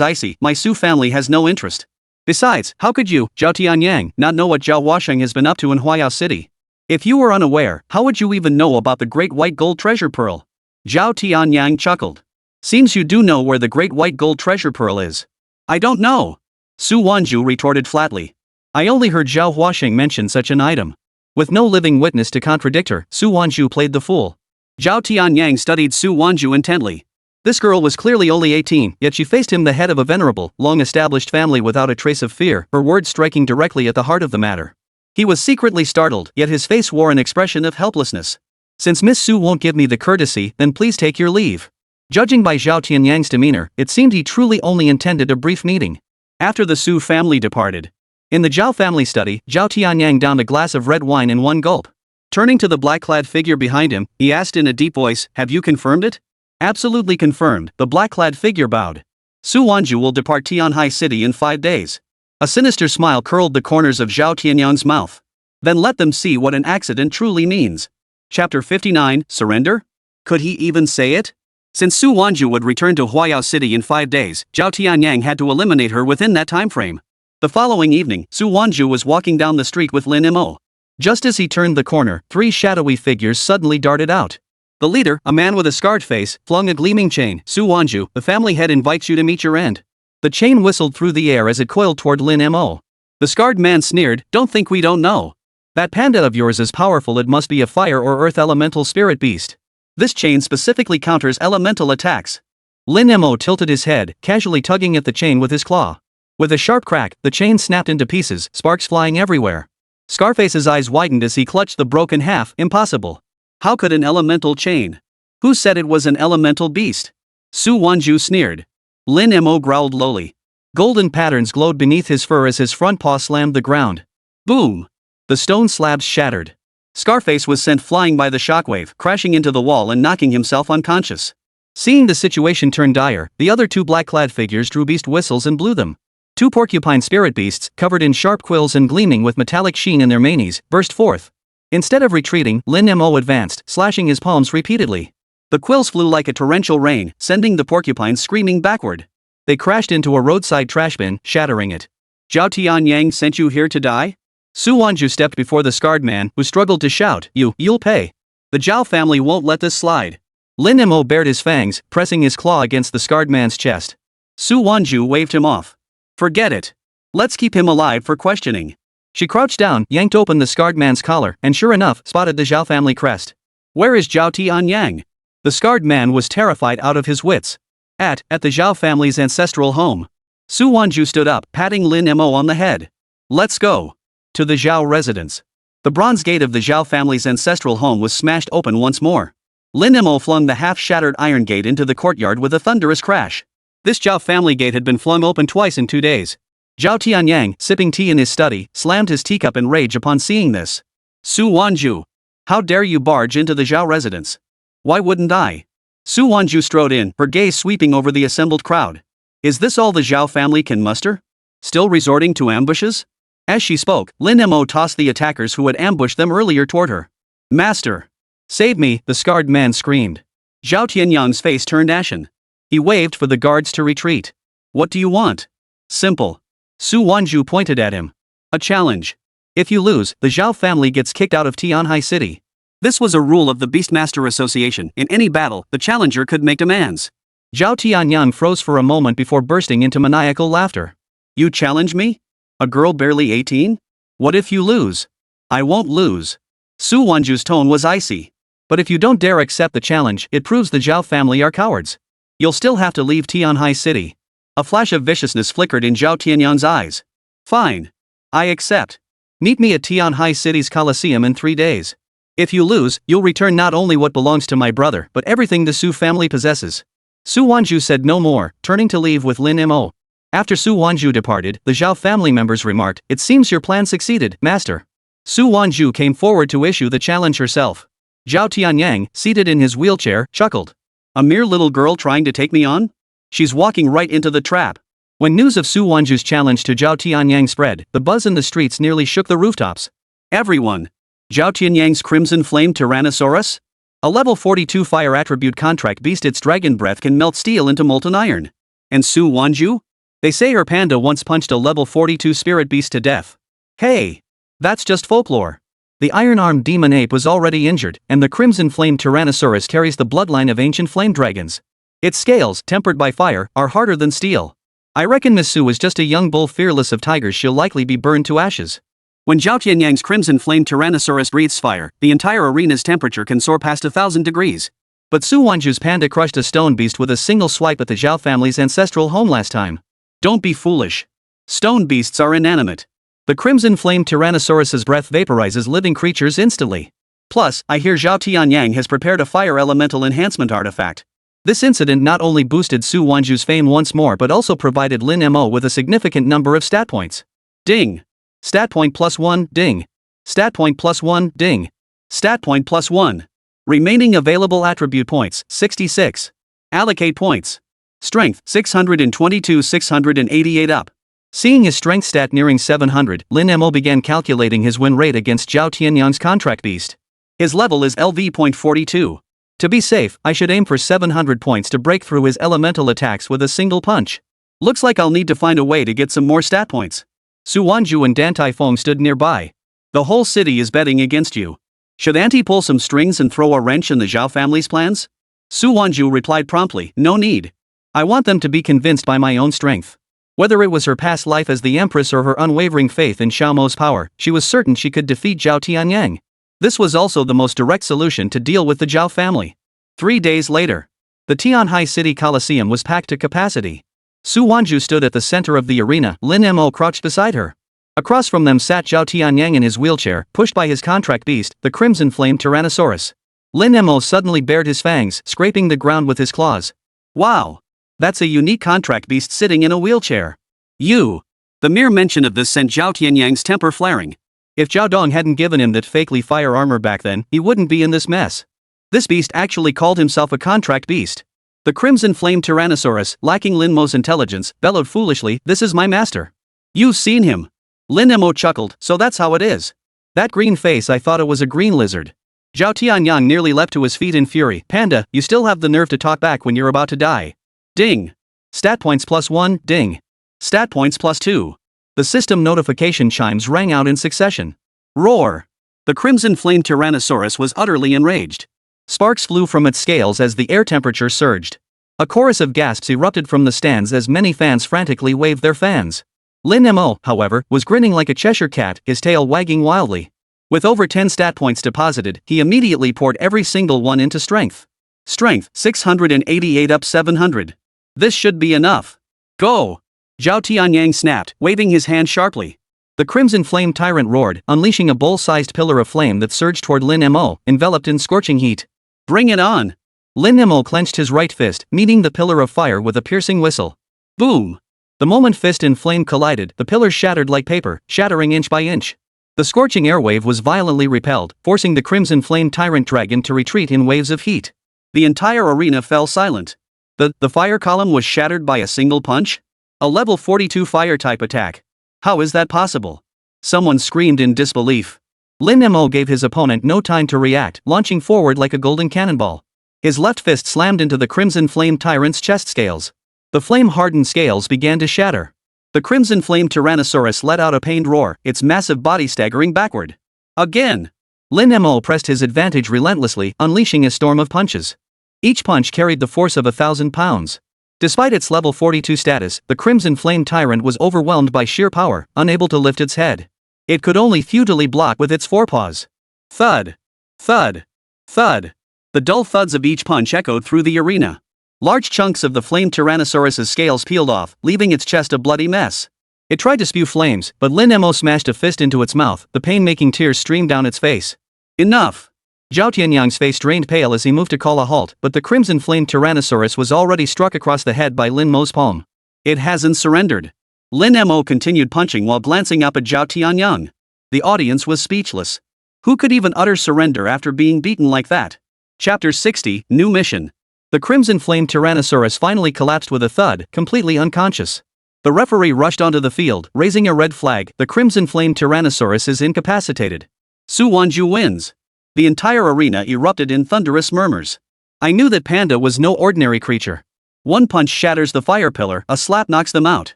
icy. My Su family has no interest. Besides, how could you, Zhao Tianyang, not know what Zhao Washeng has been up to in Huayao City? If you were unaware, how would you even know about the great white gold treasure pearl? Zhao Tianyang chuckled. Seems you do know where the great white gold treasure pearl is. I don't know. Su Wanzhu retorted flatly. I only heard Zhao Washeng mention such an item. With no living witness to contradict her, Su Wanzhu played the fool. Zhao Tianyang studied Su Wanzhu intently. This girl was clearly only 18, yet she faced him, the head of a venerable, long-established family, without a trace of fear, her words striking directly at the heart of the matter. He was secretly startled, yet his face wore an expression of helplessness. Since Miss Su won't give me the courtesy, then please take your leave. Judging by Zhao Tianyang's demeanor, it seemed he truly only intended a brief meeting. After the Su family departed, in the Zhao family study, Zhao Tianyang downed a glass of red wine in one gulp. Turning to the black-clad figure behind him, he asked in a deep voice, have you confirmed it? Absolutely confirmed, the black-clad figure bowed. Su Wanzhu will depart Tianhai City in 5 days. A sinister smile curled the corners of Zhao Tianyang's mouth. Then let them see what an accident truly means. Chapter 59, Surrender? Could he even say it? Since Su Wanzhu would return to Huayao City in 5 days, Zhao Tianyang had to eliminate her within that time frame. The following evening, Su Wanzhu was walking down the street with Lin Mo. Just as he turned the corner, 3 shadowy figures suddenly darted out. The leader, a man with a scarred face, flung a gleaming chain. Su Wanzhu, the family head invites you to meet your end. The chain whistled through the air as it coiled toward Lin Mo. The scarred man sneered, don't think we don't know. That panda of yours is powerful, it must be a fire or earth elemental spirit beast. This chain specifically counters elemental attacks. Lin Mo tilted his head, casually tugging at the chain with his claw. With a sharp crack, the chain snapped into pieces, sparks flying everywhere. Scarface's eyes widened as he clutched the broken half. Impossible. How could an elemental chain? Who said it was an elemental beast? Su Wanzhu sneered. Lin Mo growled lowly. Golden patterns glowed beneath his fur as his front paw slammed the ground. Boom! The stone slabs shattered. Scarface was sent flying by the shockwave, crashing into the wall and knocking himself unconscious. Seeing the situation turn dire, the other 2 black-clad figures drew beast whistles and blew them. 2 porcupine spirit beasts, covered in sharp quills and gleaming with metallic sheen in their manes, burst forth. Instead of retreating, Lin Mo advanced, slashing his palms repeatedly. The quills flew like a torrential rain, sending the porcupines screaming backward. They crashed into a roadside trash bin, shattering it. Zhao Tianyang sent you here to die? Su Wanzhu stepped before the scarred man, who struggled to shout, you'll pay. The Zhao family won't let this slide. Lin Mo bared his fangs, pressing his claw against the scarred man's chest. Su Wanzhu waved him off. Forget it. Let's keep him alive for questioning. She crouched down, yanked open the scarred man's collar, and sure enough, spotted the Zhao family crest. Where is Zhao Tianyang? The scarred man was terrified out of his wits. At the Zhao family's ancestral home. Su Wanzhu stood up, patting Lin Mo on the head. Let's go. To the Zhao residence. The bronze gate of the Zhao family's ancestral home was smashed open once more. Lin Mo flung the half-shattered iron gate into the courtyard with a thunderous crash. This Zhao family gate had been flung open twice in 2 days. Zhao Tianyang, sipping tea in his study, slammed his teacup in rage upon seeing this. Su Wanzhu. How dare you barge into the Zhao residence? Why wouldn't I? Su Wanzhu strode in, her gaze sweeping over the assembled crowd. Is this all the Zhao family can muster? Still resorting to ambushes? As she spoke, Lin Mo tossed the attackers who had ambushed them earlier toward her. Master! Save me, the scarred man screamed. Zhao Tianyang's face turned ashen. He waved for the guards to retreat. What do you want? Simple. Su Wanzhu pointed at him. A challenge. If you lose, the Zhao family gets kicked out of Tianhai City. This was a rule of the Beastmaster Association. In any battle, the challenger could make demands. Zhao Tianyang froze for a moment before bursting into maniacal laughter. You challenge me? A girl barely 18? What if you lose? I won't lose. Su Wanzhu's tone was icy. But if you don't dare accept the challenge, it proves the Zhao family are cowards. You'll still have to leave Tianhai City. A flash of viciousness flickered in Zhao Tianyang's eyes. Fine. I accept. Meet me at Tianhai City's Coliseum in 3 days. If you lose, you'll return not only what belongs to my brother, but everything the Su family possesses. Su Wanzhu said no more, turning to leave with Lin Mo. After Su Wanzhu departed, the Zhao family members remarked, "It seems your plan succeeded, master." Su Wanzhu came forward to issue the challenge herself. Zhao Tianyang, seated in his wheelchair, chuckled. A mere little girl trying to take me on? She's walking right into the trap. When news of Su Wanzhu's challenge to Zhao Tianyang spread, the buzz in the streets nearly shook the rooftops. Everyone. Zhao Tianyang's crimson flame Tyrannosaurus? A level 42 fire attribute contract beast, its dragon breath can melt steel into molten iron. And Su Wanzhu? They say her panda once punched a level 42 spirit beast to death. Hey! That's just folklore. The iron-armed demon ape was already injured, and the crimson flame Tyrannosaurus carries the bloodline of ancient flame dragons. Its scales, tempered by fire, are harder than steel. I reckon Miss Su is just a young bull fearless of tigers. She'll likely be burned to ashes. When Zhao Tianyang's crimson flame Tyrannosaurus breathes fire, the entire arena's temperature can soar past 1,000 degrees. But Su Wanzhu's panda crushed a stone beast with a single swipe at the Zhao family's ancestral home last time. Don't be foolish. Stone beasts are inanimate. The crimson flame Tyrannosaurus's breath vaporizes living creatures instantly. Plus, I hear Zhao Tianyang has prepared a fire elemental enhancement artifact. This incident not only boosted Su Wanzhu's fame once more but also provided Lin Mo with a significant number of stat points. Ding! Stat point +1, ding. Stat point +1, ding. Stat point +1. Remaining available attribute points, 66. Allocate points. Strength, 622, 688 up. Seeing his strength stat nearing 700, Lin Mo began calculating his win rate against Zhao Tianyang's contract beast. His level is LV.42. To be safe, I should aim for 700 points to break through his elemental attacks with a single punch. Looks like I'll need to find a way to get some more stat points. Su Wanzhu and Dan Taifeng stood nearby. The whole city is betting against you. Should Auntie pull some strings and throw a wrench in the Zhao family's plans? Su Wanzhu replied promptly, no need. I want them to be convinced by my own strength. Whether it was her past life as the empress or her unwavering faith in Xiaomo's power, she was certain she could defeat Zhao Tianyang. This was also the most direct solution to deal with the Zhao family. 3 days later, the Tianhai City Coliseum was packed to capacity. Su Wanzhu stood at the center of the arena, Lin Mo crouched beside her. Across from them sat Zhao Tianyang in his wheelchair, pushed by his contract beast, the crimson flame Tyrannosaurus. Lin Mo suddenly bared his fangs, scraping the ground with his claws. Wow! That's a unique contract beast sitting in a wheelchair. You! The mere mention of this sent Zhao Tianyang's temper flaring. If Zhao Dong hadn't given him that fakely fire armor back then, he wouldn't be in this mess. This beast actually called himself a contract beast. The crimson flame Tyrannosaurus, lacking Lin Mo's intelligence, bellowed foolishly, "This is my master." You've seen him. Lin Mo chuckled, so that's how it is. That green face, I thought it was a green lizard. Zhao Tianyang nearly leapt to his feet in fury. Panda, you still have the nerve to talk back when you're about to die. Ding. Stat points +1, ding. Stat points +2. The system notification chimes rang out in succession. Roar! The crimson flame Tyrannosaurus was utterly enraged. Sparks flew from its scales as the air temperature surged. A chorus of gasps erupted from the stands as many fans frantically waved their fans. Lin Mo, however, was grinning like a Cheshire cat, his tail wagging wildly. With over 10 stat points deposited, he immediately poured every single one into strength. Strength, 688 up 700. This should be enough. Go! Zhao Tianyang snapped, waving his hand sharply. The crimson flame tyrant roared, unleashing a bowl-sized pillar of flame that surged toward Lin Mo, enveloped in scorching heat. Bring it on! Lin Mo clenched his right fist, meeting the pillar of fire with a piercing whistle. Boom! The moment fist and flame collided, the pillar shattered like paper, shattering inch by inch. The scorching airwave was violently repelled, forcing the crimson flame tyrant dragon to retreat in waves of heat. The entire arena fell silent. The fire column was shattered by a single punch? A level 42 fire-type attack. How is that possible? Someone screamed in disbelief. Lin Mo gave his opponent no time to react, launching forward like a golden cannonball. His left fist slammed into the crimson flame tyrant's chest scales. The flame-hardened scales began to shatter. The crimson flame tyrannosaurus let out a pained roar, its massive body staggering backward. Again! Lin Mo pressed his advantage relentlessly, unleashing a storm of punches. Each punch carried the force of 1,000 pounds. Despite its level 42 status, the crimson flame tyrant was overwhelmed by sheer power, unable to lift its head. It could only futilely block with its forepaws. Thud! Thud! Thud! The dull thuds of each punch echoed through the arena. Large chunks of the flame tyrannosaurus's scales peeled off, leaving its chest a bloody mess. It tried to spew flames, but Lin Mo smashed a fist into its mouth, the pain-making tears streamed down its face. Enough! Zhao Tianyang's face drained pale as he moved to call a halt, but the crimson flame tyrannosaurus was already struck across the head by Lin Mo's palm. It hasn't surrendered. Lin Mo continued punching while glancing up at Zhao Tianyang. The audience was speechless. Who could even utter surrender after being beaten like that? Chapter 60, New Mission. The crimson flame tyrannosaurus finally collapsed with a thud, completely unconscious. The referee rushed onto the field, raising a red flag. The crimson flame tyrannosaurus is incapacitated. Su Wanzhu wins. The entire arena erupted in thunderous murmurs. I knew that Panda was no ordinary creature. One punch shatters the fire pillar, a slap knocks them out.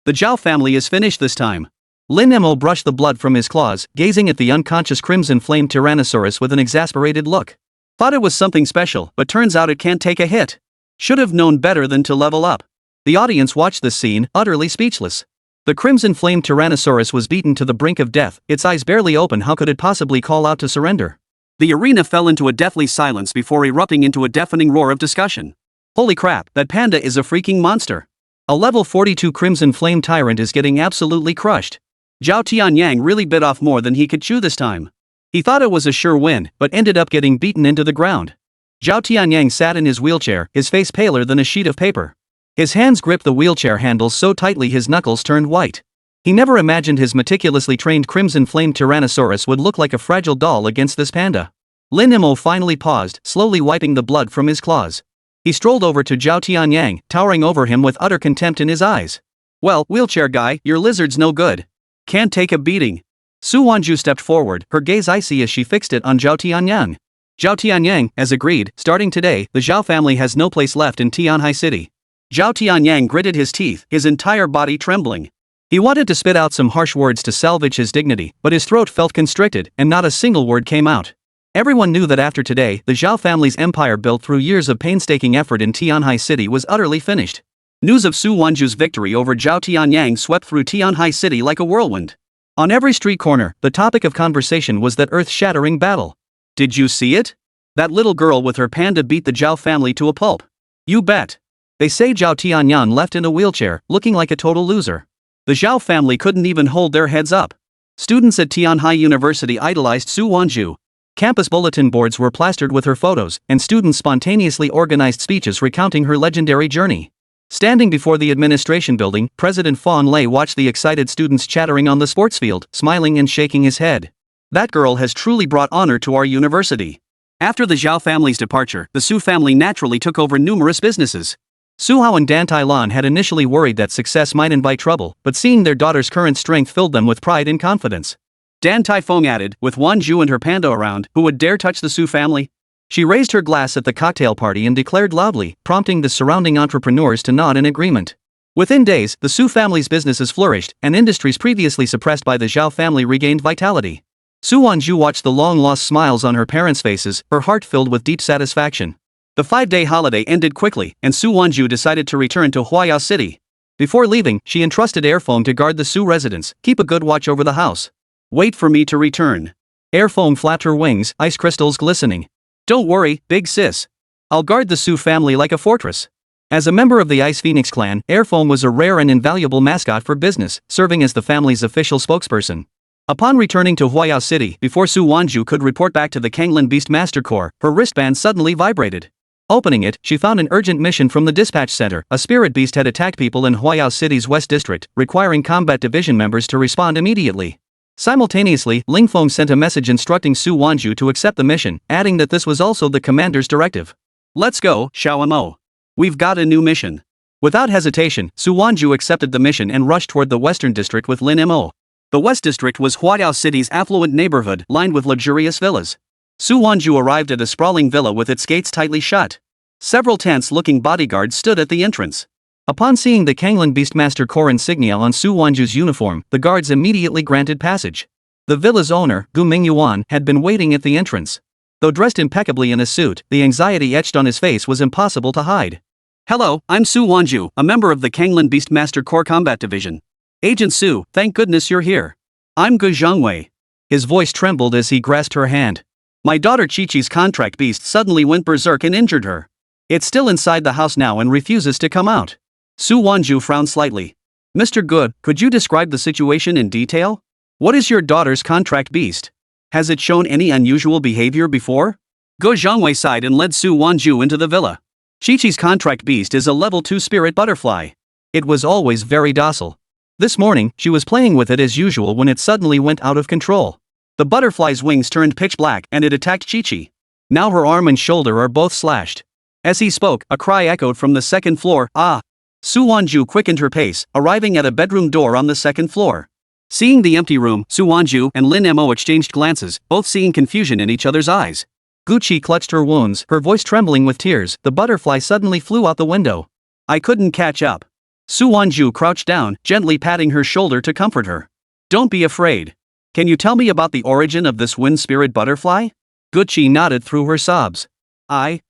The Zhao family is finished this time. Lin Mo brushed the blood from his claws, gazing at the unconscious crimson flame tyrannosaurus with an exasperated look. Thought it was something special, but turns out it can't take a hit. Should have known better than to level up. The audience watched this scene, utterly speechless. The crimson flame tyrannosaurus was beaten to the brink of death, its eyes barely open. How could it possibly call out to surrender? The arena fell into a deathly silence before erupting into a deafening roar of discussion. Holy crap, that Panda is a freaking monster. A level 42 crimson flame tyrant is getting absolutely crushed. Zhao Tianyang really bit off more than he could chew this time. He thought it was a sure win, but ended up getting beaten into the ground. Zhao Tianyang sat in his wheelchair, his face paler than a sheet of paper. His hands gripped the wheelchair handles so tightly his knuckles turned white. He never imagined his meticulously trained crimson flame tyrannosaurus would look like a fragile doll against this panda. Lin Mo finally paused, slowly wiping the blood from his claws. He strolled over to Zhao Tianyang, towering over him with utter contempt in his eyes. Well, wheelchair guy, your lizard's no good. Can't take a beating. Su Wanzhu stepped forward, her gaze icy as she fixed it on Zhao Tianyang. Zhao Tianyang, as agreed, starting today, the Zhao family has no place left in Tianhai City. Zhao Tianyang gritted his teeth, his entire body trembling. He wanted to spit out some harsh words to salvage his dignity, but his throat felt constricted, and not a single word came out. Everyone knew that after today, the Zhao family's empire built through years of painstaking effort in Tianhai City was utterly finished. News of Su Wanzhu's victory over Zhao Tianyang swept through Tianhai City like a whirlwind. On every street corner, the topic of conversation was that earth-shattering battle. Did you see it? That little girl with her panda beat the Zhao family to a pulp. You bet. They say Zhao Tianyang left in a wheelchair, looking like a total loser. The Zhao family couldn't even hold their heads up. Students at Tianhai University idolized Su Wanzhu. Campus bulletin boards were plastered with her photos, and students spontaneously organized speeches recounting her legendary journey. Standing before the administration building, President Fawn Lei watched the excited students chattering on the sports field, smiling and shaking his head. That girl has truly brought honor to our university. After the Zhao family's departure, the Su family naturally took over numerous businesses. Su Hao and Dan Tailan had initially worried that success might invite trouble, but seeing their daughter's current strength filled them with pride and confidence. Dan Taifeng added, with Wanzhu and her panda around, who would dare touch the Su family? She raised her glass at the cocktail party and declared loudly, prompting the surrounding entrepreneurs to nod in agreement. Within days, the Su family's businesses flourished, and industries previously suppressed by the Zhao family regained vitality. Su Wanzhu watched the long-lost smiles on her parents' faces, her heart filled with deep satisfaction. The 5-day holiday ended quickly, and Su Wanzhu decided to return to Huaya City. Before leaving, she entrusted Airfeng to guard the Su residence, keep a good watch over the house. Wait for me to return. Airfeng flapped her wings, ice crystals glistening. Don't worry, big sis. I'll guard the Su family like a fortress. As a member of the Ice Phoenix clan, Airfoam was a rare and invaluable mascot for business, serving as the family's official spokesperson. Upon returning to Huayao City before Su Wanzhu could report back to the Kanglin Beast Master Corps, her wristband suddenly vibrated. Opening it, she found an urgent mission from the dispatch center. A spirit beast had attacked people in Huayao City's West District, requiring combat division members to respond immediately. Simultaneously, Ling Feng sent a message instructing Su Wanzhu to accept the mission, adding that this was also the commander's directive. Let's go, Xiao Mo. We've got a new mission. Without hesitation, Su Wanzhu accepted the mission and rushed toward the Western District with Lin Mo. The West District was Huayao City's affluent neighborhood, lined with luxurious villas. Su Wanzhu arrived at a sprawling villa with its gates tightly shut. Several tense-looking bodyguards stood at the entrance. Upon seeing the Kanglin Beastmaster Corps insignia on Su Wanzhu's uniform, the guards immediately granted passage. The villa's owner, Gu Mingyuan, had been waiting at the entrance. Though dressed impeccably in a suit, the anxiety etched on his face was impossible to hide. Hello, I'm Su Wanzhu, a member of the Kanglin Beastmaster Corps Combat Division. Agent Su, thank goodness you're here. I'm Gu Zhongwei. His voice trembled as he grasped her hand. My daughter Chi-Chi's contract beast suddenly went berserk and injured her. It's still inside the house now and refuses to come out. Su Wanzhu frowned slightly. Mr. Gu, could you describe the situation in detail? What is your daughter's contract beast? Has it shown any unusual behavior before? Gu Zhongwei sighed and led Su Wanzhu into the villa. Chi-Chi's contract beast is a level 2 spirit butterfly. It was always very docile. This morning, she was playing with it as usual when it suddenly went out of control. The butterfly's wings turned pitch black and it attacked Chi-Chi. Now her arm and shoulder are both slashed. As he spoke, a cry echoed from the second floor, "Ah!" Su Wanzhu quickened her pace, arriving at a bedroom door on the second floor. Seeing the empty room, Su Wanzhu and Lin Mo exchanged glances, both seeing confusion in each other's eyes. Gucci clutched her wounds, her voice trembling with tears. The butterfly suddenly flew out the window. I couldn't catch up. Su Wanzhu crouched down, gently patting her shoulder to comfort her. Don't be afraid. Can you tell me about the origin of this wind spirit butterfly? Gucci nodded through her sobs. I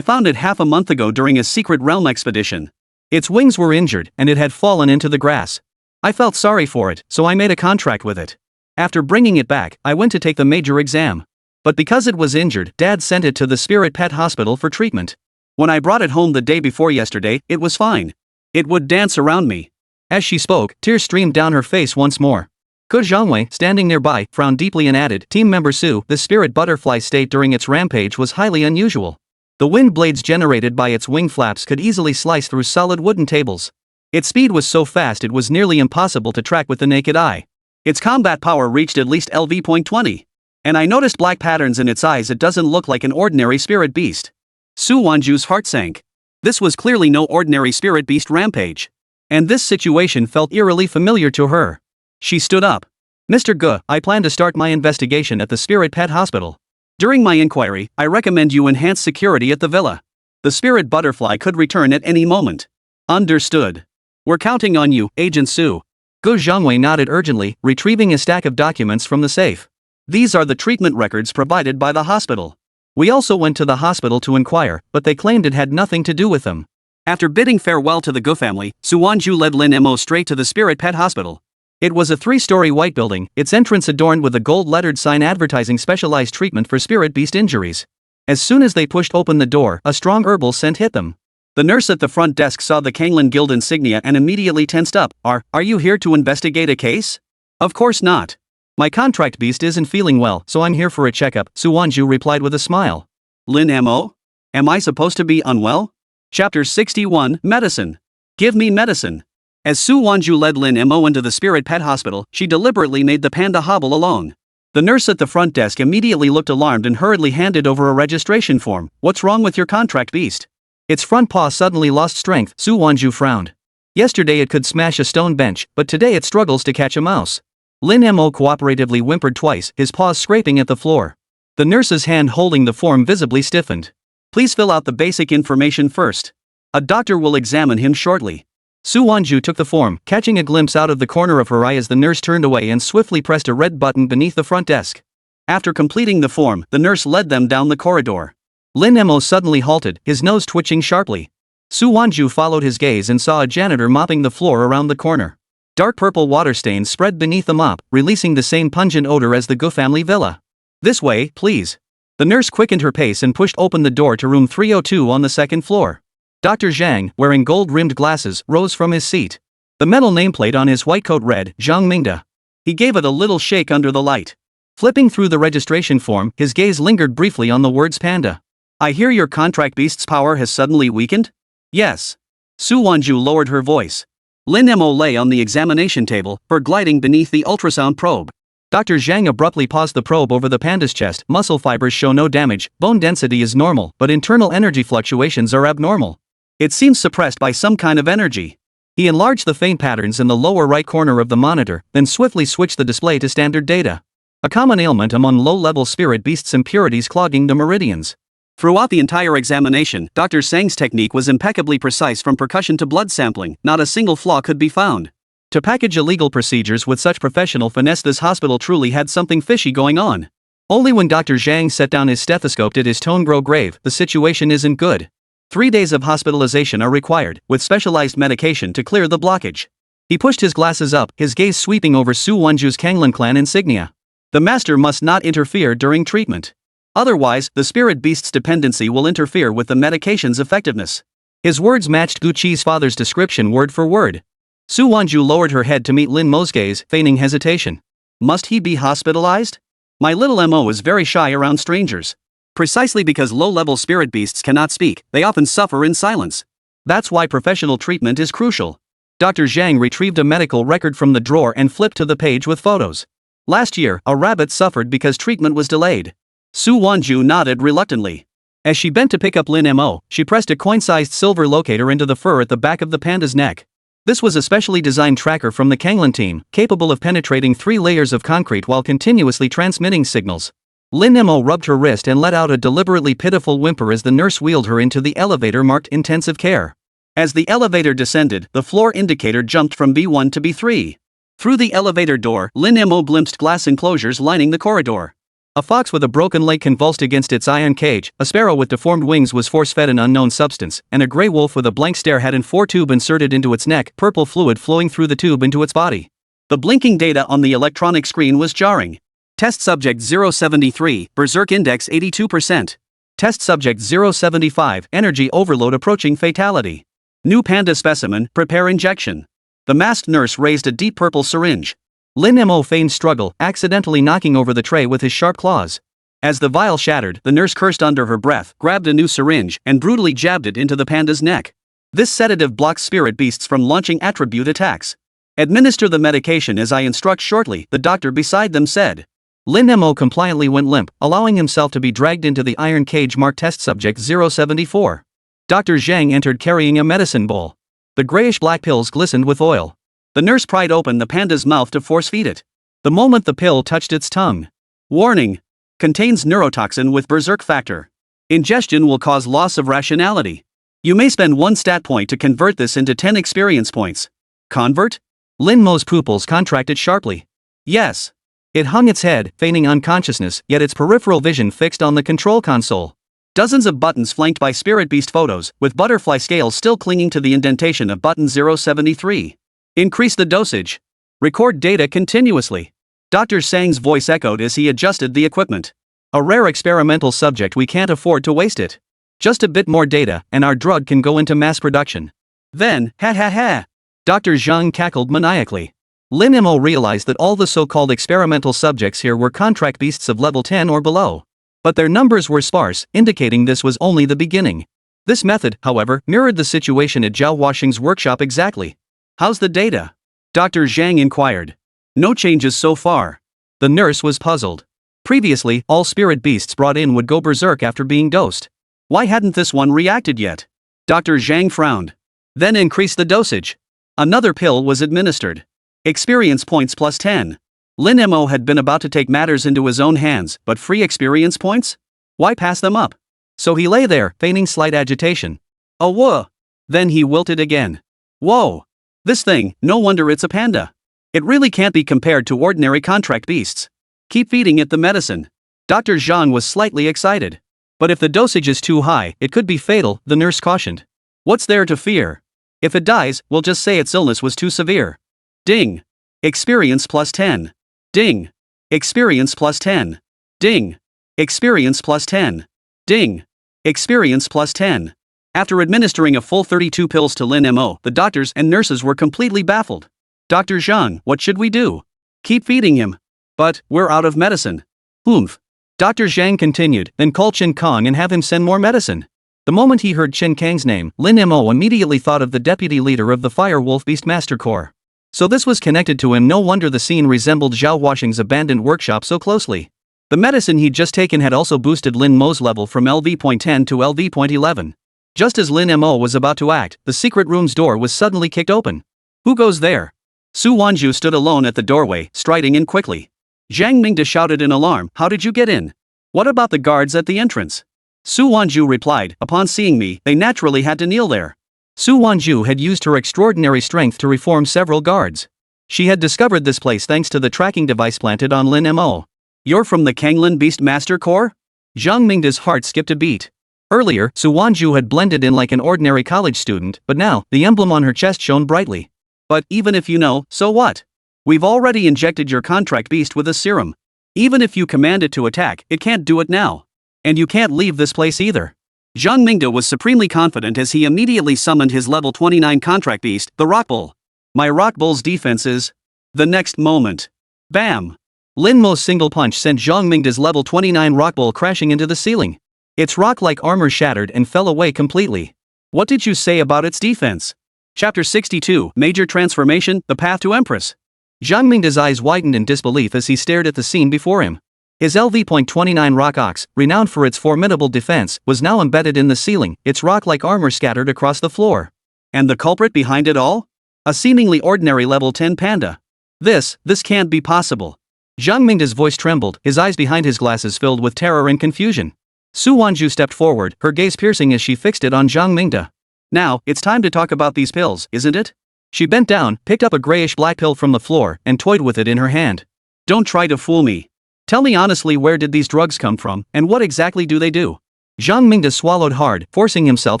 found it half a month ago during a secret realm expedition. Its wings were injured, and it had fallen into the grass. I felt sorry for it, so I made a contract with it. After bringing it back, I went to take the major exam. But because it was injured, Dad sent it to the Spirit Pet Hospital for treatment. When I brought it home the day before yesterday, it was fine. It would dance around me. As she spoke, tears streamed down her face once more. Gu Zhongwei, standing nearby, frowned deeply and added, Team member Su, the spirit butterfly state during its rampage was highly unusual. The wind blades generated by its wing flaps could easily slice through solid wooden tables. Its speed was so fast it was nearly impossible to track with the naked eye. Its combat power reached at least LV.20. And I noticed black patterns in its eyes. It doesn't look like an ordinary spirit beast. Su Wanzhu's heart sank. This was clearly no ordinary spirit beast rampage. And this situation felt eerily familiar to her. She stood up. Mr. Gu, I plan to start my investigation at the Spirit Pet Hospital. During my inquiry, I recommend you enhance security at the villa. The spirit butterfly could return at any moment. Understood. We're counting on you, Agent Su. Gu Zhongwei nodded urgently, retrieving a stack of documents from the safe. These are the treatment records provided by the hospital. We also went to the hospital to inquire, but they claimed it had nothing to do with them. After bidding farewell to the Gu family, Su Wanzhu led Lin Mo straight to the Spirit Pet Hospital. It was a 3-story white building, its entrance adorned with a gold-lettered sign advertising specialized treatment for spirit beast injuries. As soon as they pushed open the door, a strong herbal scent hit them. The nurse at the front desk saw the Kanglin Guild insignia and immediately tensed up. Are you here to investigate a case? Of course not. My contract beast isn't feeling well, so I'm here for a checkup, Su Wanzhu replied with a smile. Lin Mo? Am I supposed to be unwell? Chapter 61, Medicine. Give me medicine. As Su Wanzhu led Lin Mo into the Spirit Pet Hospital, she deliberately made the panda hobble alone. The nurse at the front desk immediately looked alarmed and hurriedly handed over a registration form. What's wrong with your contract beast? Its front paw suddenly lost strength, Su Wanzhu frowned. Yesterday it could smash a stone bench, but today it struggles to catch a mouse. Lin Mo cooperatively whimpered twice, his paws scraping at the floor. The nurse's hand holding the form visibly stiffened. Please fill out the basic information first. A doctor will examine him shortly. Su Wanzhu took the form, catching a glimpse out of the corner of her eye as the nurse turned away and swiftly pressed a red button beneath the front desk. After completing the form, the nurse led them down the corridor. Lin Mo suddenly halted, his nose twitching sharply. Su Wanzhu followed his gaze and saw a janitor mopping the floor around the corner. Dark purple water stains spread beneath the mop, releasing the same pungent odor as the Gu family villa. This way, please. The nurse quickened her pace and pushed open the door to room 302 on the second floor. Dr. Zhang, wearing gold-rimmed glasses, rose from his seat. The metal nameplate on his white coat read, Zhang Mingda. He gave it a little shake under the light. Flipping through the registration form, his gaze lingered briefly on the words Panda. I hear your contract beast's power has suddenly weakened? Yes. Su Wanzhu lowered her voice. Lin Mo lay on the examination table, her gliding beneath the ultrasound probe. Dr. Zhang abruptly paused the probe over the panda's chest. Muscle fibers show no damage, bone density is normal, but internal energy fluctuations are abnormal. It seems suppressed by some kind of energy. He enlarged the faint patterns in the lower right corner of the monitor, then swiftly switched the display to standard data. A common ailment among low-level spirit beasts, impurities clogging the meridians. Throughout the entire examination, Dr. Zhang's technique was impeccably precise from percussion to blood sampling, not a single flaw could be found. To package illegal procedures with such professional finesse, this hospital truly had something fishy going on. Only when Dr. Zhang set down his stethoscope did his tone grow grave. The situation isn't good. 3 days of hospitalization are required, with specialized medication to clear the blockage. He pushed his glasses up, his gaze sweeping over Su Wanzhu's Kanglan clan insignia. The master must not interfere during treatment. Otherwise, the spirit beast's dependency will interfere with the medication's effectiveness. His words matched Guqi's father's description word for word. Su Wanzhu lowered her head to meet Lin Mo's gaze, feigning hesitation. Must he be hospitalized? My little Mo is very shy around strangers. Precisely because low-level spirit beasts cannot speak, they often suffer in silence. That's why professional treatment is crucial. Dr. Zhang retrieved a medical record from the drawer and flipped to the page with photos. Last year, a rabbit suffered because treatment was delayed. Su Wanzhu nodded reluctantly. As she bent to pick up Lin Mo, she pressed a coin-sized silver locator into the fur at the back of the panda's neck. This was a specially designed tracker from the Kanglan team, capable of penetrating 3 layers of concrete while continuously transmitting signals. Lin Mo rubbed her wrist and let out a deliberately pitiful whimper as the nurse wheeled her into the elevator marked intensive care. As the elevator descended, the floor indicator jumped from B1 to B3. Through the elevator door, Lin Mo glimpsed glass enclosures lining the corridor. A fox with a broken leg convulsed against its iron cage, a sparrow with deformed wings was force-fed an unknown substance, and a gray wolf with a blank stare had an 4-tube inserted into its neck, purple fluid flowing through the tube into its body. The blinking data on the electronic screen was jarring. Test subject 073, Berserk Index 82%. Test subject 075, Energy Overload approaching fatality. New Panda specimen, prepare injection. The masked nurse raised a deep purple syringe. Lin Mo feigned struggle, accidentally knocking over the tray with his sharp claws. As the vial shattered, the nurse cursed under her breath, grabbed a new syringe, and brutally jabbed it into the panda's neck. This sedative blocks spirit beasts from launching attribute attacks. Administer the medication as I instruct shortly, the doctor beside them said. Lin Mo compliantly went limp, allowing himself to be dragged into the iron cage marked test subject 074. Dr. Zhang entered carrying a medicine bowl. The grayish-black pills glistened with oil. The nurse pried open the panda's mouth to force-feed it. The moment the pill touched its tongue. Warning. Contains neurotoxin with berserk factor. Ingestion will cause loss of rationality. You may spend 1 stat point to convert this into 10 experience points. Convert? Lin Mo's pupils contracted sharply. Yes. It hung its head, feigning unconsciousness, yet its peripheral vision fixed on the control console. Dozens of buttons flanked by spirit beast photos, with butterfly scales still clinging to the indentation of button 073. Increase the dosage. Record data continuously. Dr. Zhang's voice echoed as he adjusted the equipment. A rare experimental subject, we can't afford to waste it. Just a bit more data, and our drug can go into mass production. Then, ha ha ha. Dr. Zhang cackled maniacally. Lin Mo realized that all the so-called experimental subjects here were contract beasts of level 10 or below. But their numbers were sparse, indicating this was only the beginning. This method, however, mirrored the situation at Zhao Washing's workshop exactly. How's the data? Dr. Zhang inquired. No changes so far. The nurse was puzzled. Previously, all spirit beasts brought in would go berserk after being dosed. Why hadn't this one reacted yet? Dr. Zhang frowned. Then increase the dosage. Another pill was administered. Experience points plus 10. Lin Mo had been about to take matters into his own hands, but free experience points? Why pass them up? So he lay there, feigning slight agitation. Oh whoa! Then he wilted again. Whoa! This thing, no wonder it's a panda. It really can't be compared to ordinary contract beasts. Keep feeding it the medicine. Dr. Zhang was slightly excited. But if the dosage is too high, it could be fatal, the nurse cautioned. What's there to fear? If it dies, we'll just say its illness was too severe. Ding. Experience plus 10. Ding. Experience plus 10. Ding. Experience plus 10. Ding. Experience plus 10. After administering a full 32 pills to Lin Mo, the doctors and nurses were completely baffled. Dr. Zhang, what should we do? Keep feeding him. But, we're out of medicine. Oomph. Dr. Zhang continued, then call Chen Kong and have him send more medicine. The moment he heard Chen Kang's name, Lin Mo immediately thought of the deputy leader of the Fire Wolf Beastmaster Corps. So this was connected to him. No wonder the scene resembled Zhao Huaxing's abandoned workshop so closely. The medicine he'd just taken had also boosted Lin Mo's level from LV.10 to LV.11. Just as Lin Mo was about to act, the secret room's door was suddenly kicked open. Who goes there? Su Wanzhu stood alone at the doorway, striding in quickly. Zhang Mingde shouted in alarm, how did you get in? What about the guards at the entrance? Su Wanzhu replied, upon seeing me, they naturally had to kneel there. Su Wanzhu had used her extraordinary strength to reform several guards. She had discovered this place thanks to the tracking device planted on Lin Mo. You're from the Kanglin Beastmaster Corps? Zhang Mingde's heart skipped a beat. Earlier, Su Wanzhu had blended in like an ordinary college student, but now, the emblem on her chest shone brightly. But even if you know, so what? We've already injected your contract beast with a serum. Even if you command it to attack, it can't do it now. And you can't leave this place either. Zhang Mingde was supremely confident as he immediately summoned his level 29 contract beast, the Rock Bull. My Rock Bull's defense is... The next moment. Bam! Lin Mo's single punch sent Zhang Mingde's level 29 Rock Bull crashing into the ceiling. Its rock-like armor shattered and fell away completely. What did you say about its defense? Chapter 62, Major Transformation, The Path to Empress. Zhang Mingde's eyes widened in disbelief as he stared at the scene before him. His LV.29 rock ox, renowned for its formidable defense, was now embedded in the ceiling, its rock-like armor scattered across the floor. And the culprit behind it all? A seemingly ordinary level 10 panda. This can't be possible. Zhang Mingde's voice trembled, his eyes behind his glasses filled with terror and confusion. Su Wanzhu stepped forward, her gaze piercing as she fixed it on Zhang Mingde. Now, it's time to talk about these pills, isn't it? She bent down, picked up a grayish-black pill from the floor, and toyed with it in her hand. Don't try to fool me. Tell me honestly, where did these drugs come from, and what exactly do they do? Zhang Mingde swallowed hard, forcing himself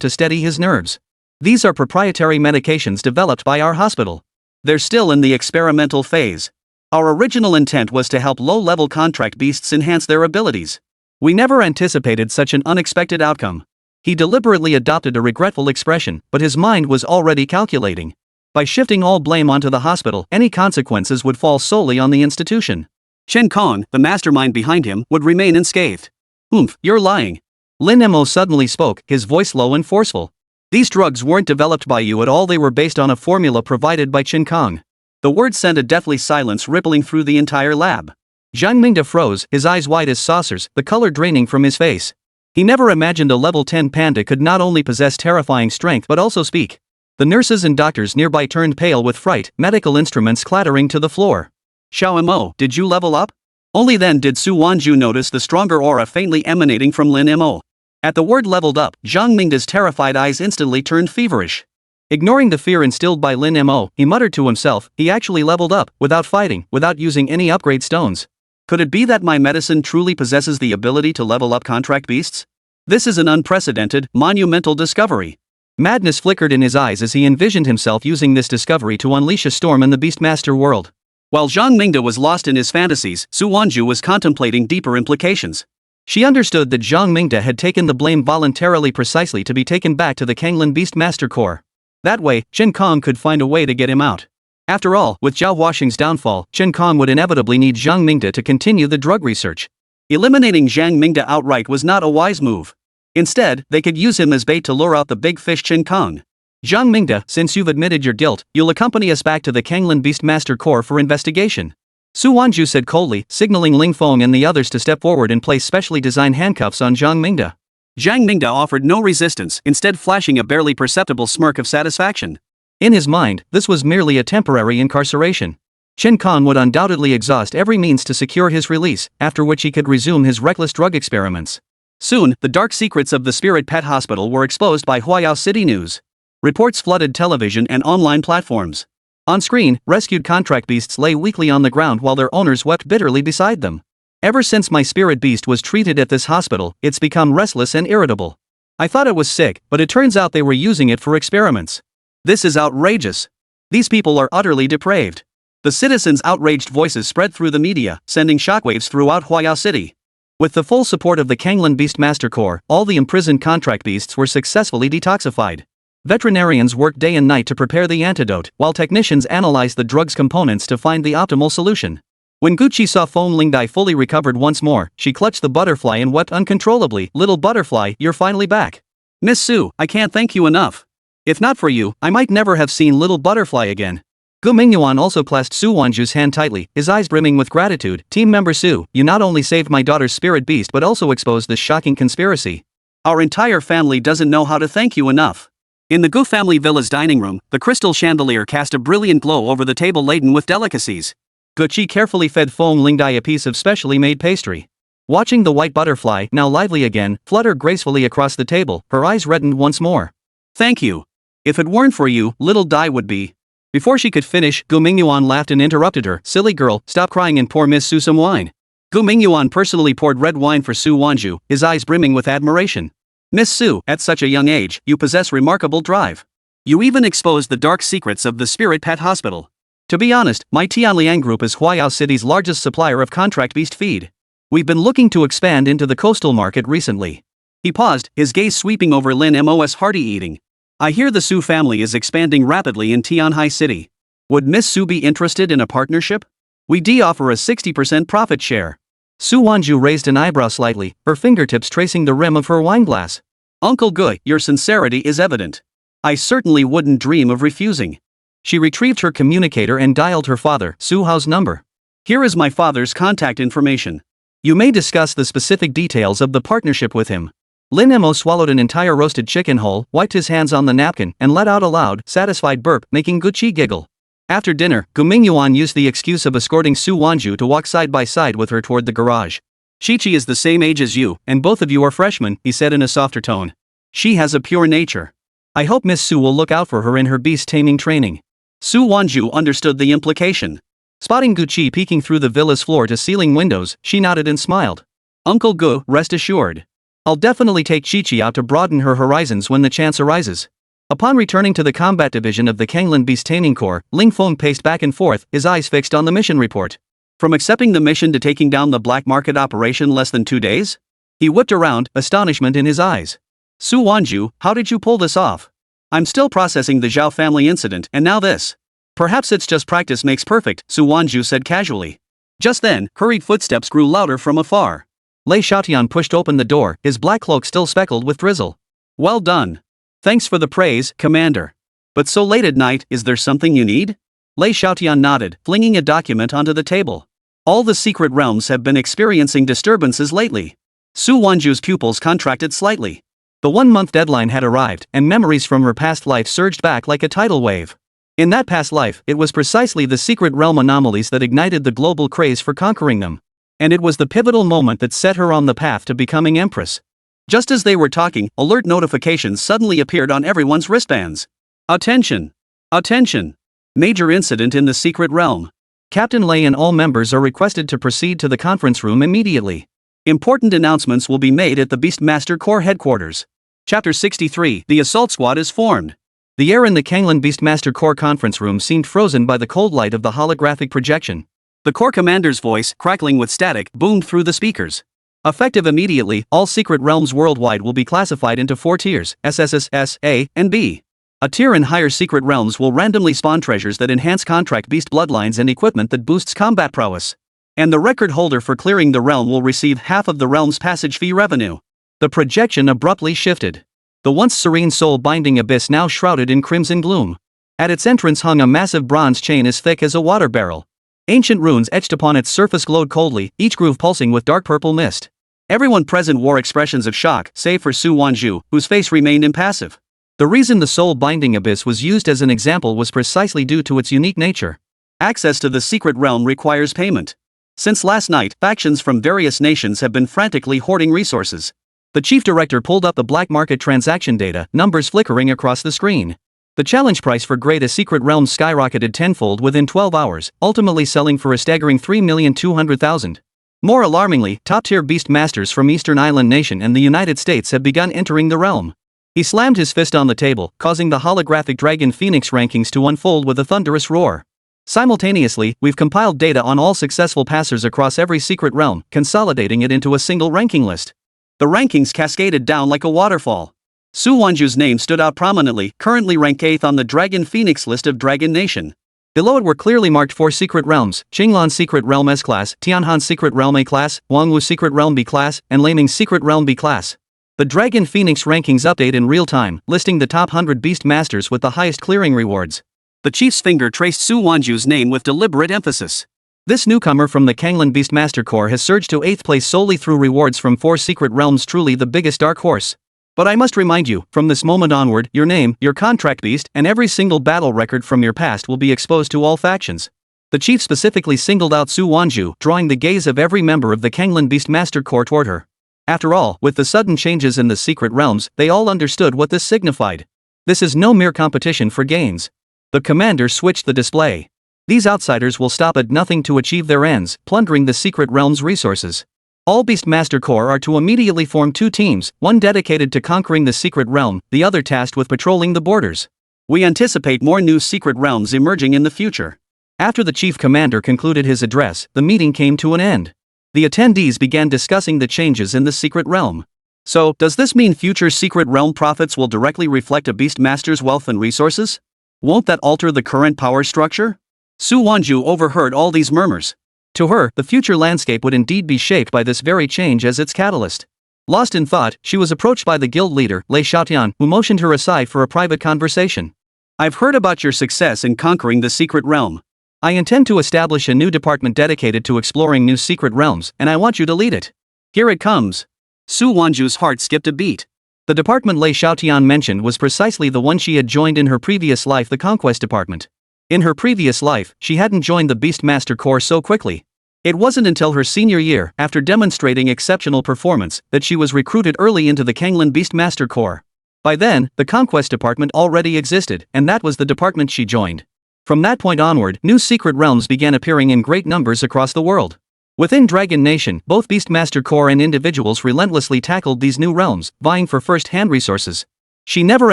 to steady his nerves. These are proprietary medications developed by our hospital. They're still in the experimental phase. Our original intent was to help low-level contract beasts enhance their abilities. We never anticipated such an unexpected outcome. He deliberately adopted a regretful expression, but his mind was already calculating. By shifting all blame onto the hospital, any consequences would fall solely on the institution. Chen Kong, the mastermind behind him, would remain unscathed. Oomph, you're lying. Lin Mo suddenly spoke, his voice low and forceful. These drugs weren't developed by you at all, they were based on a formula provided by Chen Kong. The words sent a deathly silence rippling through the entire lab. Zhang Mingde froze, his eyes wide as saucers, the color draining from his face. He never imagined a level 10 panda could not only possess terrifying strength but also speak. The nurses and doctors nearby turned pale with fright, medical instruments clattering to the floor. Xiao Mo, did you level up? Only then did Su Wanzhu notice the stronger aura faintly emanating from Lin Mo. At the word leveled up, Zhang Mingde's terrified eyes instantly turned feverish. Ignoring the fear instilled by Lin Mo, he muttered to himself, he actually leveled up, without fighting, without using any upgrade stones. Could it be that my medicine truly possesses the ability to level up contract beasts? This is an unprecedented, monumental discovery. Madness flickered in his eyes as he envisioned himself using this discovery to unleash a storm in the Beastmaster world. While Zhang Mingde was lost in his fantasies, Su Wanzhu was contemplating deeper implications. She understood that Zhang Mingde had taken the blame voluntarily precisely to be taken back to the Kanglin Beastmaster Corps. That way, Chen Kong could find a way to get him out. After all, with Zhao Huaxing's downfall, Chen Kong would inevitably need Zhang Mingde to continue the drug research. Eliminating Zhang Mingde outright was not a wise move. Instead, they could use him as bait to lure out the big fish Chen Kong. Zhang Mingde, since you've admitted your guilt, you'll accompany us back to the Kanglin Beastmaster Corps for investigation. Su Wanzhu said coldly, signaling Ling Feng and the others to step forward and place specially designed handcuffs on Zhang Mingde. Zhang Mingde offered no resistance, instead flashing a barely perceptible smirk of satisfaction. In his mind, this was merely a temporary incarceration. Chen Kong would undoubtedly exhaust every means to secure his release, after which he could resume his reckless drug experiments. Soon, the dark secrets of the Spirit Pet Hospital were exposed by Huayao City News. Reports flooded television and online platforms. On screen, rescued contract beasts lay weakly on the ground while their owners wept bitterly beside them. Ever since my spirit beast was treated at this hospital, it's become restless and irritable. I thought it was sick, but it turns out they were using it for experiments. This is outrageous. These people are utterly depraved. The citizens' outraged voices spread through the media, sending shockwaves throughout Huayao City. With the full support of the Kanglan Beast Master Corps, all the imprisoned contract beasts were successfully detoxified. Veterinarians worked day and night to prepare the antidote, while technicians analyzed the drug's components to find the optimal solution. When Gucci saw Fawned Lingdai fully recovered once more, she clutched the butterfly and wept uncontrollably. "Little butterfly, you're finally back. Miss Su, I can't thank you enough. If not for you, I might never have seen little butterfly again." Gu Mingyuan also clasped Su Wanzhu's hand tightly, his eyes brimming with gratitude. "Team member Su, you not only saved my daughter's spirit beast but also exposed this shocking conspiracy. Our entire family doesn't know how to thank you enough." In the Gu family villa's dining room, the crystal chandelier cast a brilliant glow over the table laden with delicacies. Gucci carefully fed Fawned Lingdai a piece of specially made pastry. Watching the white butterfly, now lively again, flutter gracefully across the table, her eyes reddened once more. "Thank you. If it weren't for you, little Dai would be." Before she could finish, Gu Mingyuan laughed and interrupted her. "Silly girl, stop crying and pour Miss Su some wine." Gu Mingyuan personally poured red wine for Su Wanzhu, his eyes brimming with admiration. "Miss Su, at such a young age, you possess remarkable drive. You even exposed the dark secrets of the Spirit Pet Hospital. To be honest, my Tianliang group is Huayao City's largest supplier of contract beast feed. We've been looking to expand into the coastal market recently." He paused, his gaze sweeping over Lin Mo's hearty eating. "I hear the Su family is expanding rapidly in Tianhai City. Would Miss Su be interested in a partnership? We offer a 60% profit share." Su Wanzhu raised an eyebrow slightly, her fingertips tracing the rim of her wineglass. "Uncle Gu, your sincerity is evident. I certainly wouldn't dream of refusing." She retrieved her communicator and dialed her father, Su Hao's number. "Here is my father's contact information. You may discuss the specific details of the partnership with him." Lin Mo swallowed an entire roasted chicken whole, wiped his hands on the napkin, and let out a loud, satisfied burp, making Gucci giggle. After dinner, Gu Mingyuan used the excuse of escorting Su Wanzhu to walk side by side with her toward the garage. "Chi-Chi is the same age as you, and both of you are freshmen," he said in a softer tone. "She has a pure nature. I hope Miss Su will look out for her in her beast-taming training." Su Wanzhu understood the implication. Spotting Gucci peeking through the villa's floor-to-ceiling windows, she nodded and smiled. "Uncle Gu, rest assured. I'll definitely take Chi-Chi out to broaden her horizons when the chance arises." Upon returning to the combat division of the Kanglan Beast Taming Corps, Ling Feng paced back and forth, his eyes fixed on the mission report. From accepting the mission to taking down the black market operation less than 2 days? He whipped around, astonishment in his eyes. "Su Wanzhu, how did you pull this off? I'm still processing the Zhao family incident, and now this." "Perhaps it's just practice makes perfect," Su Wanzhu said casually. Just then, hurried footsteps grew louder from afar. Lei Xiaotian pushed open the door, his black cloak still speckled with drizzle. "Well done. Thanks for the praise, Commander. But so late at night, is there something you need?" Lei Xiaotian nodded, flinging a document onto the table. "All the secret realms have been experiencing disturbances lately." Su Wanzhu's pupils contracted slightly. The 1-month deadline had arrived, and memories from her past life surged back like a tidal wave. In that past life, it was precisely the secret realm anomalies that ignited the global craze for conquering them. And it was the pivotal moment that set her on the path to becoming empress. Just as they were talking, alert notifications suddenly appeared on everyone's wristbands. "Attention! Attention! Major incident in the secret realm. Captain Lei and all members are requested to proceed to the conference room immediately. Important announcements will be made at the Beastmaster Corps headquarters." Chapter 63, The Assault Squad is formed. The air in the Kanglan Beastmaster Corps conference room seemed frozen by the cold light of the holographic projection. The Corps commander's voice, crackling with static, boomed through the speakers. "Effective immediately, all secret realms worldwide will be classified into 4 tiers, SSS, A, and B. A tier in higher secret realms will randomly spawn treasures that enhance contract beast bloodlines and equipment that boosts combat prowess. And the record holder for clearing the realm will receive half of the realm's passage fee revenue." The projection abruptly shifted. The once serene soul-binding abyss now shrouded in crimson gloom. At its entrance hung a massive bronze chain as thick as a water barrel. Ancient runes etched upon its surface glowed coldly, each groove pulsing with dark purple mist. Everyone present wore expressions of shock, save for Su Wanzhu, whose face remained impassive. The reason the soul-binding abyss was used as an example was precisely due to its unique nature. Access to the secret realm requires payment. Since last night, factions from various nations have been frantically hoarding resources. The chief director pulled up the black market transaction data, numbers flickering across the screen. The challenge price for Grade A secret realms skyrocketed tenfold within 12 hours, ultimately selling for a staggering 3,200,000. More alarmingly, top-tier beast masters from Eastern Island Nation and the United States have begun entering the realm. He slammed his fist on the table, causing the holographic Dragon Phoenix rankings to unfold with a thunderous roar. Simultaneously, we've compiled data on all successful passers across every secret realm, consolidating it into a single ranking list. The rankings cascaded down like a waterfall. Su Wanzhu's name stood out prominently, currently ranked 8th on the Dragon Phoenix list of Dragon Nation. Below it were clearly marked 4 secret realms: Qinglan Secret Realm S-Class, Tianhan Secret Realm A-Class, Wangwu Secret Realm B-Class, and Laming Secret Realm B-Class. The Dragon Phoenix rankings update in real time, listing the top 100 Beast Masters with the highest clearing rewards. The chief's finger traced Su Wanzhu's name with deliberate emphasis. This newcomer from the Kanglan Beastmaster Corps has surged to 8th place solely through rewards from 4 secret realms, truly the biggest dark horse. But I must remind you, from this moment onward, your name, your contract beast, and every single battle record from your past will be exposed to all factions. The chief specifically singled out Su Wanzhu, drawing the gaze of every member of the Kanglan Beastmaster Corps toward her. After all, with the sudden changes in the secret realms, they all understood what this signified. This is no mere competition for gains. The commander switched the display. These outsiders will stop at nothing to achieve their ends, plundering the secret realm's resources. All Beastmaster Corps are to immediately form 2 teams, one dedicated to conquering the secret realm, the other tasked with patrolling the borders. We anticipate more new secret realms emerging in the future. After the chief commander concluded his address, the meeting came to an end. The attendees began discussing the changes in the secret realm. So, does this mean future secret realm profits will directly reflect a Beastmaster's wealth and resources? Won't that alter the current power structure? Su Wanzhu overheard all these murmurs. To her, the future landscape would indeed be shaped by this very change as its catalyst. Lost in thought, she was approached by the guild leader, Lei Xiaotian, who motioned her aside for a private conversation. I've heard about your success in conquering the secret realm. I intend to establish a new department dedicated to exploring new secret realms, and I want you to lead it. Here it comes. Su Wanzhu's heart skipped a beat. The department Lei Xiaotian mentioned was precisely the one she had joined in her previous life, the Conquest Department. In her previous life, she hadn't joined the Beastmaster Corps so quickly. It wasn't until her senior year, after demonstrating exceptional performance, that she was recruited early into the Kanglan Beastmaster Corps. By then, the Conquest Department already existed, and that was the department she joined. From that point onward, new secret realms began appearing in great numbers across the world. Within Dragon Nation, both Beastmaster Corps and individuals relentlessly tackled these new realms, vying for first-hand resources. She never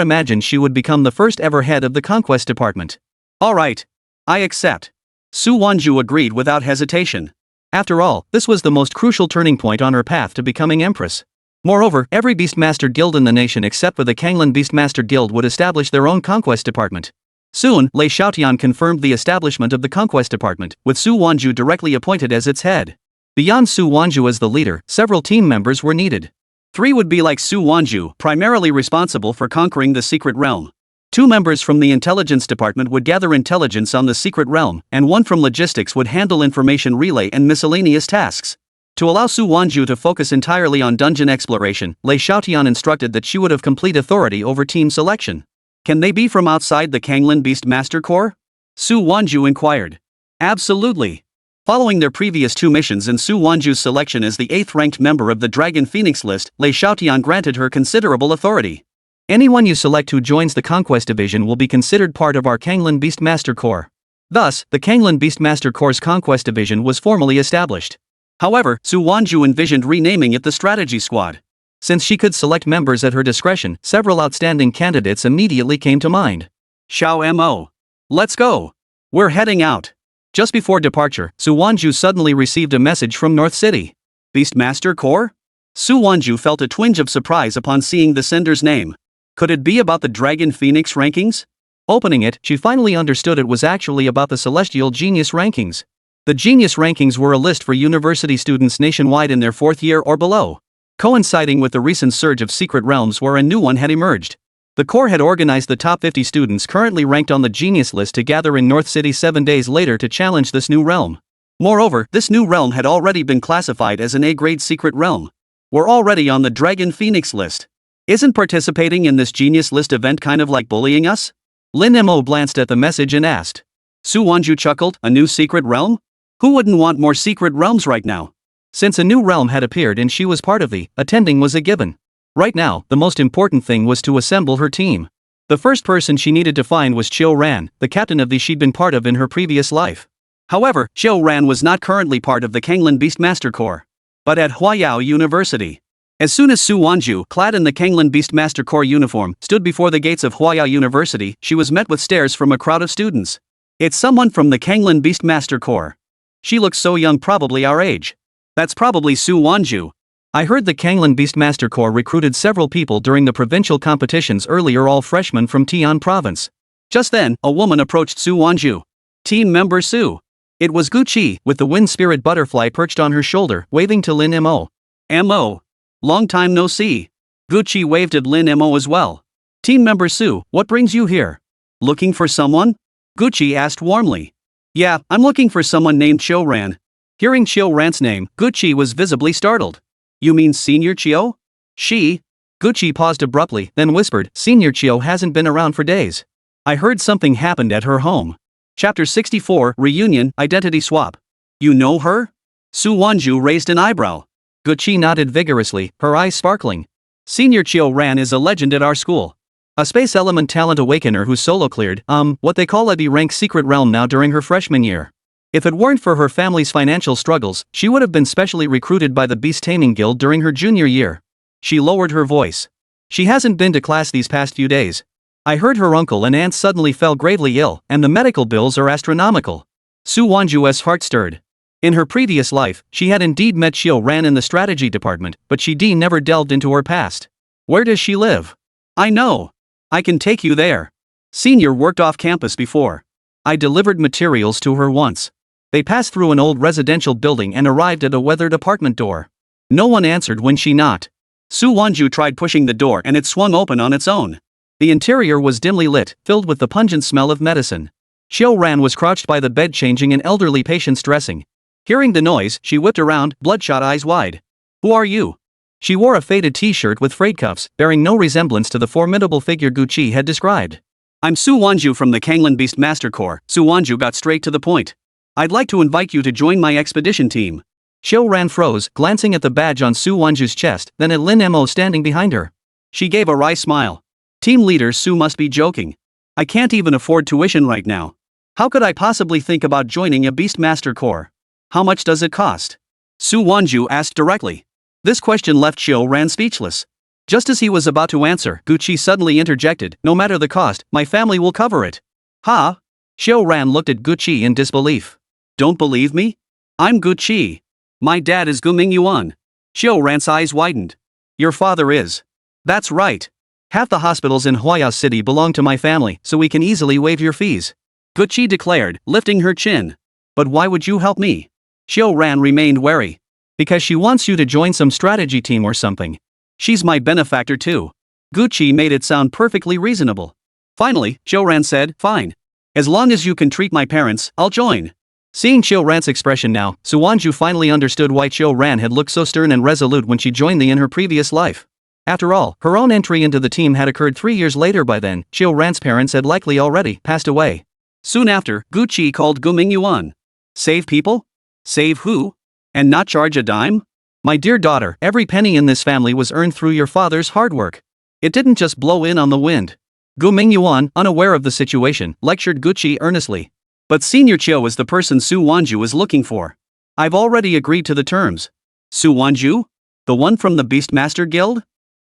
imagined she would become the first ever head of the Conquest Department. All right. I accept. Su Wanzhu agreed without hesitation. After all, this was the most crucial turning point on her path to becoming empress. Moreover, every Beastmaster guild in the nation except for the Kanglan Beastmaster Guild would establish their own Conquest Department. Soon, Lei Xiaotian confirmed the establishment of the Conquest Department, with Su Wanzhu directly appointed as its head. Beyond Su Wanzhu as the leader, several team members were needed. 3 would be like Su Wanzhu, primarily responsible for conquering the secret realm. 2 members from the intelligence department would gather intelligence on the secret realm, and 1 from logistics would handle information relay and miscellaneous tasks. To allow Su Wanzhu to focus entirely on dungeon exploration, Lei Xiaotian instructed that she would have complete authority over team selection. Can they be from outside the Kanglan Beastmaster Corps? Su Wanzhu inquired. Absolutely. Following their previous 2 missions and Su Wanzhu's selection as the 8th-ranked member of the Dragon Phoenix list, Lei Xiaotian granted her considerable authority. Anyone you select who joins the Conquest Division will be considered part of our Kanglan Beastmaster Corps. Thus, the Kanglan Beastmaster Corps' Conquest Division was formally established. However, Su Wanzhu envisioned renaming it the Strategy Squad. Since she could select members at her discretion, several outstanding candidates immediately came to mind. Xiao Mo. Let's go. We're heading out. Just before departure, Su Wanzhu suddenly received a message from North City. Beastmaster Corps? Su Wanzhu felt a twinge of surprise upon seeing the sender's name. Could it be about the Dragon Phoenix rankings? Opening it, she finally understood it was actually about the Celestial Genius rankings. The Genius rankings were a list for university students nationwide in their 4th year or below. Coinciding with the recent surge of secret realms where a new one had emerged. The Corps had organized the top 50 students currently ranked on the Genius list to gather in North City 7 days later to challenge this new realm. Moreover, this new realm had already been classified as an A-grade secret realm. We're already on the Dragon Phoenix list. Isn't participating in this Genius list event kind of like bullying us? Lin Mo glanced at the message and asked. Su Wanzhu chuckled, a new secret realm? Who wouldn't want more secret realms right now? Since a new realm had appeared and she was part of the attending was a given. Right now, the most important thing was to assemble her team. The first person she needed to find was Qiu Ran, the captain of the she'd been part of in her previous life. However, Qiu Ran was not currently part of the Kanglan Beastmaster Corps, but at Huayao University. As soon as Su Wanzhu, clad in the Kanglan Beastmaster Corps uniform, stood before the gates of Huayao University, she was met with stares from a crowd of students. It's someone from the Kanglin Beastmaster Corps. She looks so young, probably our age. That's probably Su Wanzhu. I heard the Kanglin Beastmaster Corps recruited several people during the provincial competitions earlier, all freshmen from Tian province. Just then, a woman approached Su Wanzhu. Team member Su. It was Gucci, with the wind spirit butterfly perched on her shoulder, waving to Lin Mo. Mo. Long time no see. Gucci waved at Lin Mo as well. Team member Su, what brings you here? Looking for someone? Gucci asked warmly. Yeah, I'm looking for someone named Qiu Ran. Hearing Qiu Ran's name, Gucci was visibly startled. You mean Senior Qiu? She? Gucci paused abruptly, then whispered, Senior Qiu hasn't been around for days. I heard something happened at her home. Chapter 64, Reunion, Identity Swap. You know her? Su Wanzhu raised an eyebrow. Gucci nodded vigorously, her eyes sparkling. Senior Qiu Ran is a legend at our school. A space element talent awakener who solo cleared, what they call a B-rank secret realm now during her freshman year. If it weren't for her family's financial struggles, she would have been specially recruited by the Beast Taming Guild during her junior year. She lowered her voice. She hasn't been to class these past few days. I heard her uncle and aunt suddenly fell gravely ill, and the medical bills are astronomical. Su Wanzhu's heart stirred. In her previous life, she had indeed met Qiu Ran in the strategy department, but she never delved into her past. Where does she live? I know. I can take you there. Senior worked off campus before. I delivered materials to her once. They passed through an old residential building and arrived at a weathered apartment door. No one answered when she knocked. Su Wanzhu tried pushing the door and it swung open on its own. The interior was dimly lit, filled with the pungent smell of medicine. Qiu Ran was crouched by the bed changing an elderly patient's dressing. Hearing the noise, she whipped around, bloodshot eyes wide. Who are you? She wore a faded t-shirt with frayed cuffs, bearing no resemblance to the formidable figure Gucci had described. I'm Su Wanzhu from the Kanglin Beastmaster Corps. Su Wanzhu got straight to the point. I'd like to invite you to join my expedition team. Qiu Ran froze, glancing at the badge on Su Wanzhu's chest, then at Lin Mo standing behind her. She gave a wry smile. Team leader Su must be joking. I can't even afford tuition right now. How could I possibly think about joining a Beastmaster Corps? How much does it cost? Su Wanzhu asked directly. This question left Qiu Ran speechless. Just as he was about to answer, Gucci suddenly interjected, no matter the cost, my family will cover it. Huh? Qiu Ran looked at Gucci in disbelief. Don't believe me? I'm Gucci. My dad is Gu Mingyuan. Qiu Ran's eyes widened. Your father is. That's right. Half the hospitals in Huayao City belong to my family, so we can easily waive your fees. Gucci declared, lifting her chin. But why would you help me? Qiu Ran remained wary. Because she wants you to join some strategy team or something. She's my benefactor too. Gucci made it sound perfectly reasonable. Finally, Qiu Ran said, fine. As long as you can treat my parents, I'll join. Seeing Qiu Ran's expression now, Su Wanzhu finally understood why Qiu Ran had looked so stern and resolute when she joined in her previous life. After all, her own entry into the team had occurred 3 years later. By then, Qiu Ran's parents had likely already passed away. Soon after, Gucci called Gu Mingyuan. Save people? Save who? And not charge a dime? My dear daughter, every penny in this family was earned through your father's hard work. It didn't just blow in on the wind. Gu Mingyuan, unaware of the situation, lectured Gucci earnestly. But Senior Qiu is the person Su Wanzhu is looking for. I've already agreed to the terms. Su Wanzhu? The one from the Beastmaster Guild?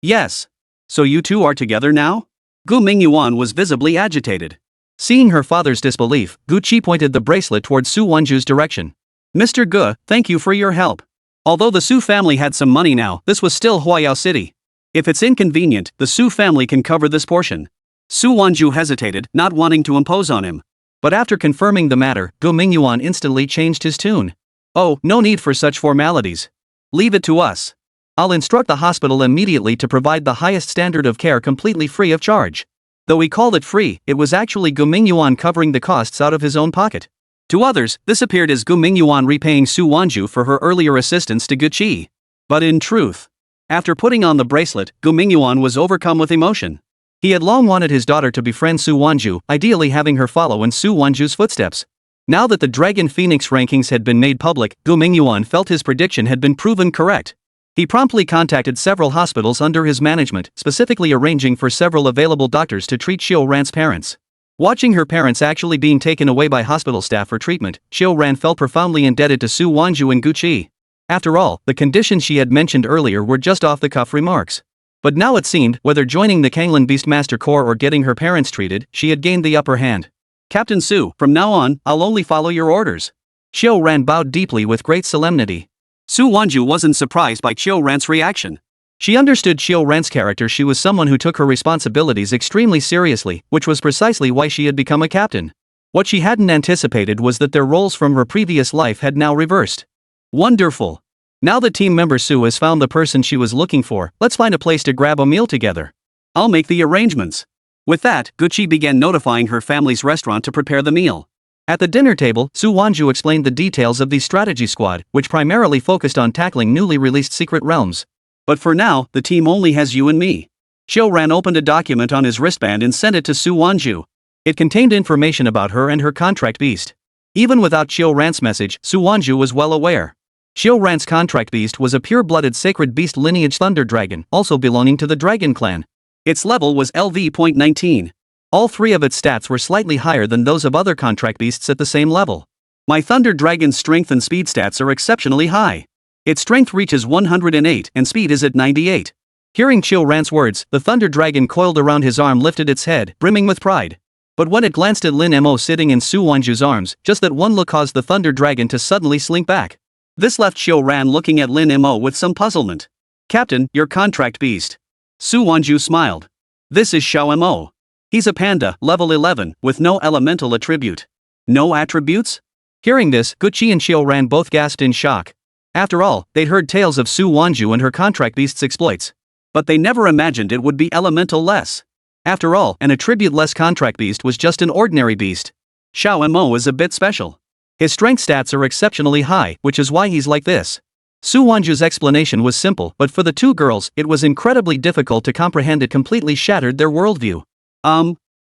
Yes. So you two are together now? Gu Mingyuan was visibly agitated. Seeing her father's disbelief, Gucci pointed the bracelet towards Su Wanzhu's direction. Mr. Gu, thank you for your help. Although the Su family had some money now, this was still Huayao City. If it's inconvenient, the Su family can cover this portion. Su Wanzhu hesitated, not wanting to impose on him. But after confirming the matter, Gu Mingyuan instantly changed his tune. Oh, no need for such formalities. Leave it to us. I'll instruct the hospital immediately to provide the highest standard of care completely free of charge. Though he called it free, it was actually Gu Mingyuan covering the costs out of his own pocket. To others, this appeared as Gu Mingyuan repaying Su Wanzhu for her earlier assistance to Gucci. But in truth, after putting on the bracelet, Gu Mingyuan was overcome with emotion. He had long wanted his daughter to befriend Su Wanzhu, ideally having her follow in Su Wanzhu's footsteps. Now that the Dragon Phoenix rankings had been made public, Gu Mingyuan felt his prediction had been proven correct. He promptly contacted several hospitals under his management, specifically arranging for several available doctors to treat Qiu Ran's parents. Watching her parents actually being taken away by hospital staff for treatment, Qiu Ran felt profoundly indebted to Su Wanzhu and Gucci. After all, the conditions she had mentioned earlier were just off-the-cuff remarks. But now it seemed, whether joining the Kanglin Beastmaster Corps or getting her parents treated, she had gained the upper hand. Captain Su, from now on, I'll only follow your orders. Xiao Ran bowed deeply with great solemnity. Su Wanzhu wasn't surprised by Xiao Ran's reaction. She understood Xiao Ran's character. She was someone who took her responsibilities extremely seriously, which was precisely why she had become a captain. What she hadn't anticipated was that their roles from her previous life had now reversed. Wonderful. Now that team member Su has found the person she was looking for, let's find a place to grab a meal together. I'll make the arrangements. With that, Gucci began notifying her family's restaurant to prepare the meal. At the dinner table, Su Wanzhu explained the details of the strategy squad, which primarily focused on tackling newly released secret realms. But for now, the team only has you and me. Xiao Ran opened a document on his wristband and sent it to Su Wanzhu. It contained information about her and her contract beast. Even without Xiao Ran's message, Su Wanzhu was well aware. Xiao Ran's contract beast was a pure-blooded sacred beast lineage thunder dragon, also belonging to the dragon clan. Its level was LV.19. All three of its stats were slightly higher than those of other contract beasts at the same level. My thunder dragon's strength and speed stats are exceptionally high. Its strength reaches 108 and speed is at 98. Hearing Xiao Ran's words, the thunder dragon coiled around his arm lifted its head, brimming with pride. But when it glanced at Lin Mo sitting in Su Wanzhu's arms, just that one look caused the thunder dragon to suddenly slink back. This left Xiao Ran looking at Lin Mo with some puzzlement. Captain, your contract beast. Su Wanzhu smiled. This is Xiao Mo. He's a panda, level 11, with no elemental attribute. No attributes? Hearing this, Gucci and Xiao Ran both gasped in shock. After all, they'd heard tales of Su Wanzhu and her contract beast's exploits. But they never imagined it would be elemental-less. After all, an attribute-less contract beast was just an ordinary beast. Xiao Mo is a bit special. His strength stats are exceptionally high, which is why he's like this. Su Wanzhu's explanation was simple, but for the two girls, it was incredibly difficult to comprehend. It completely shattered their worldview.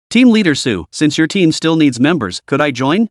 Team leader Su, since your team still needs members, could I join?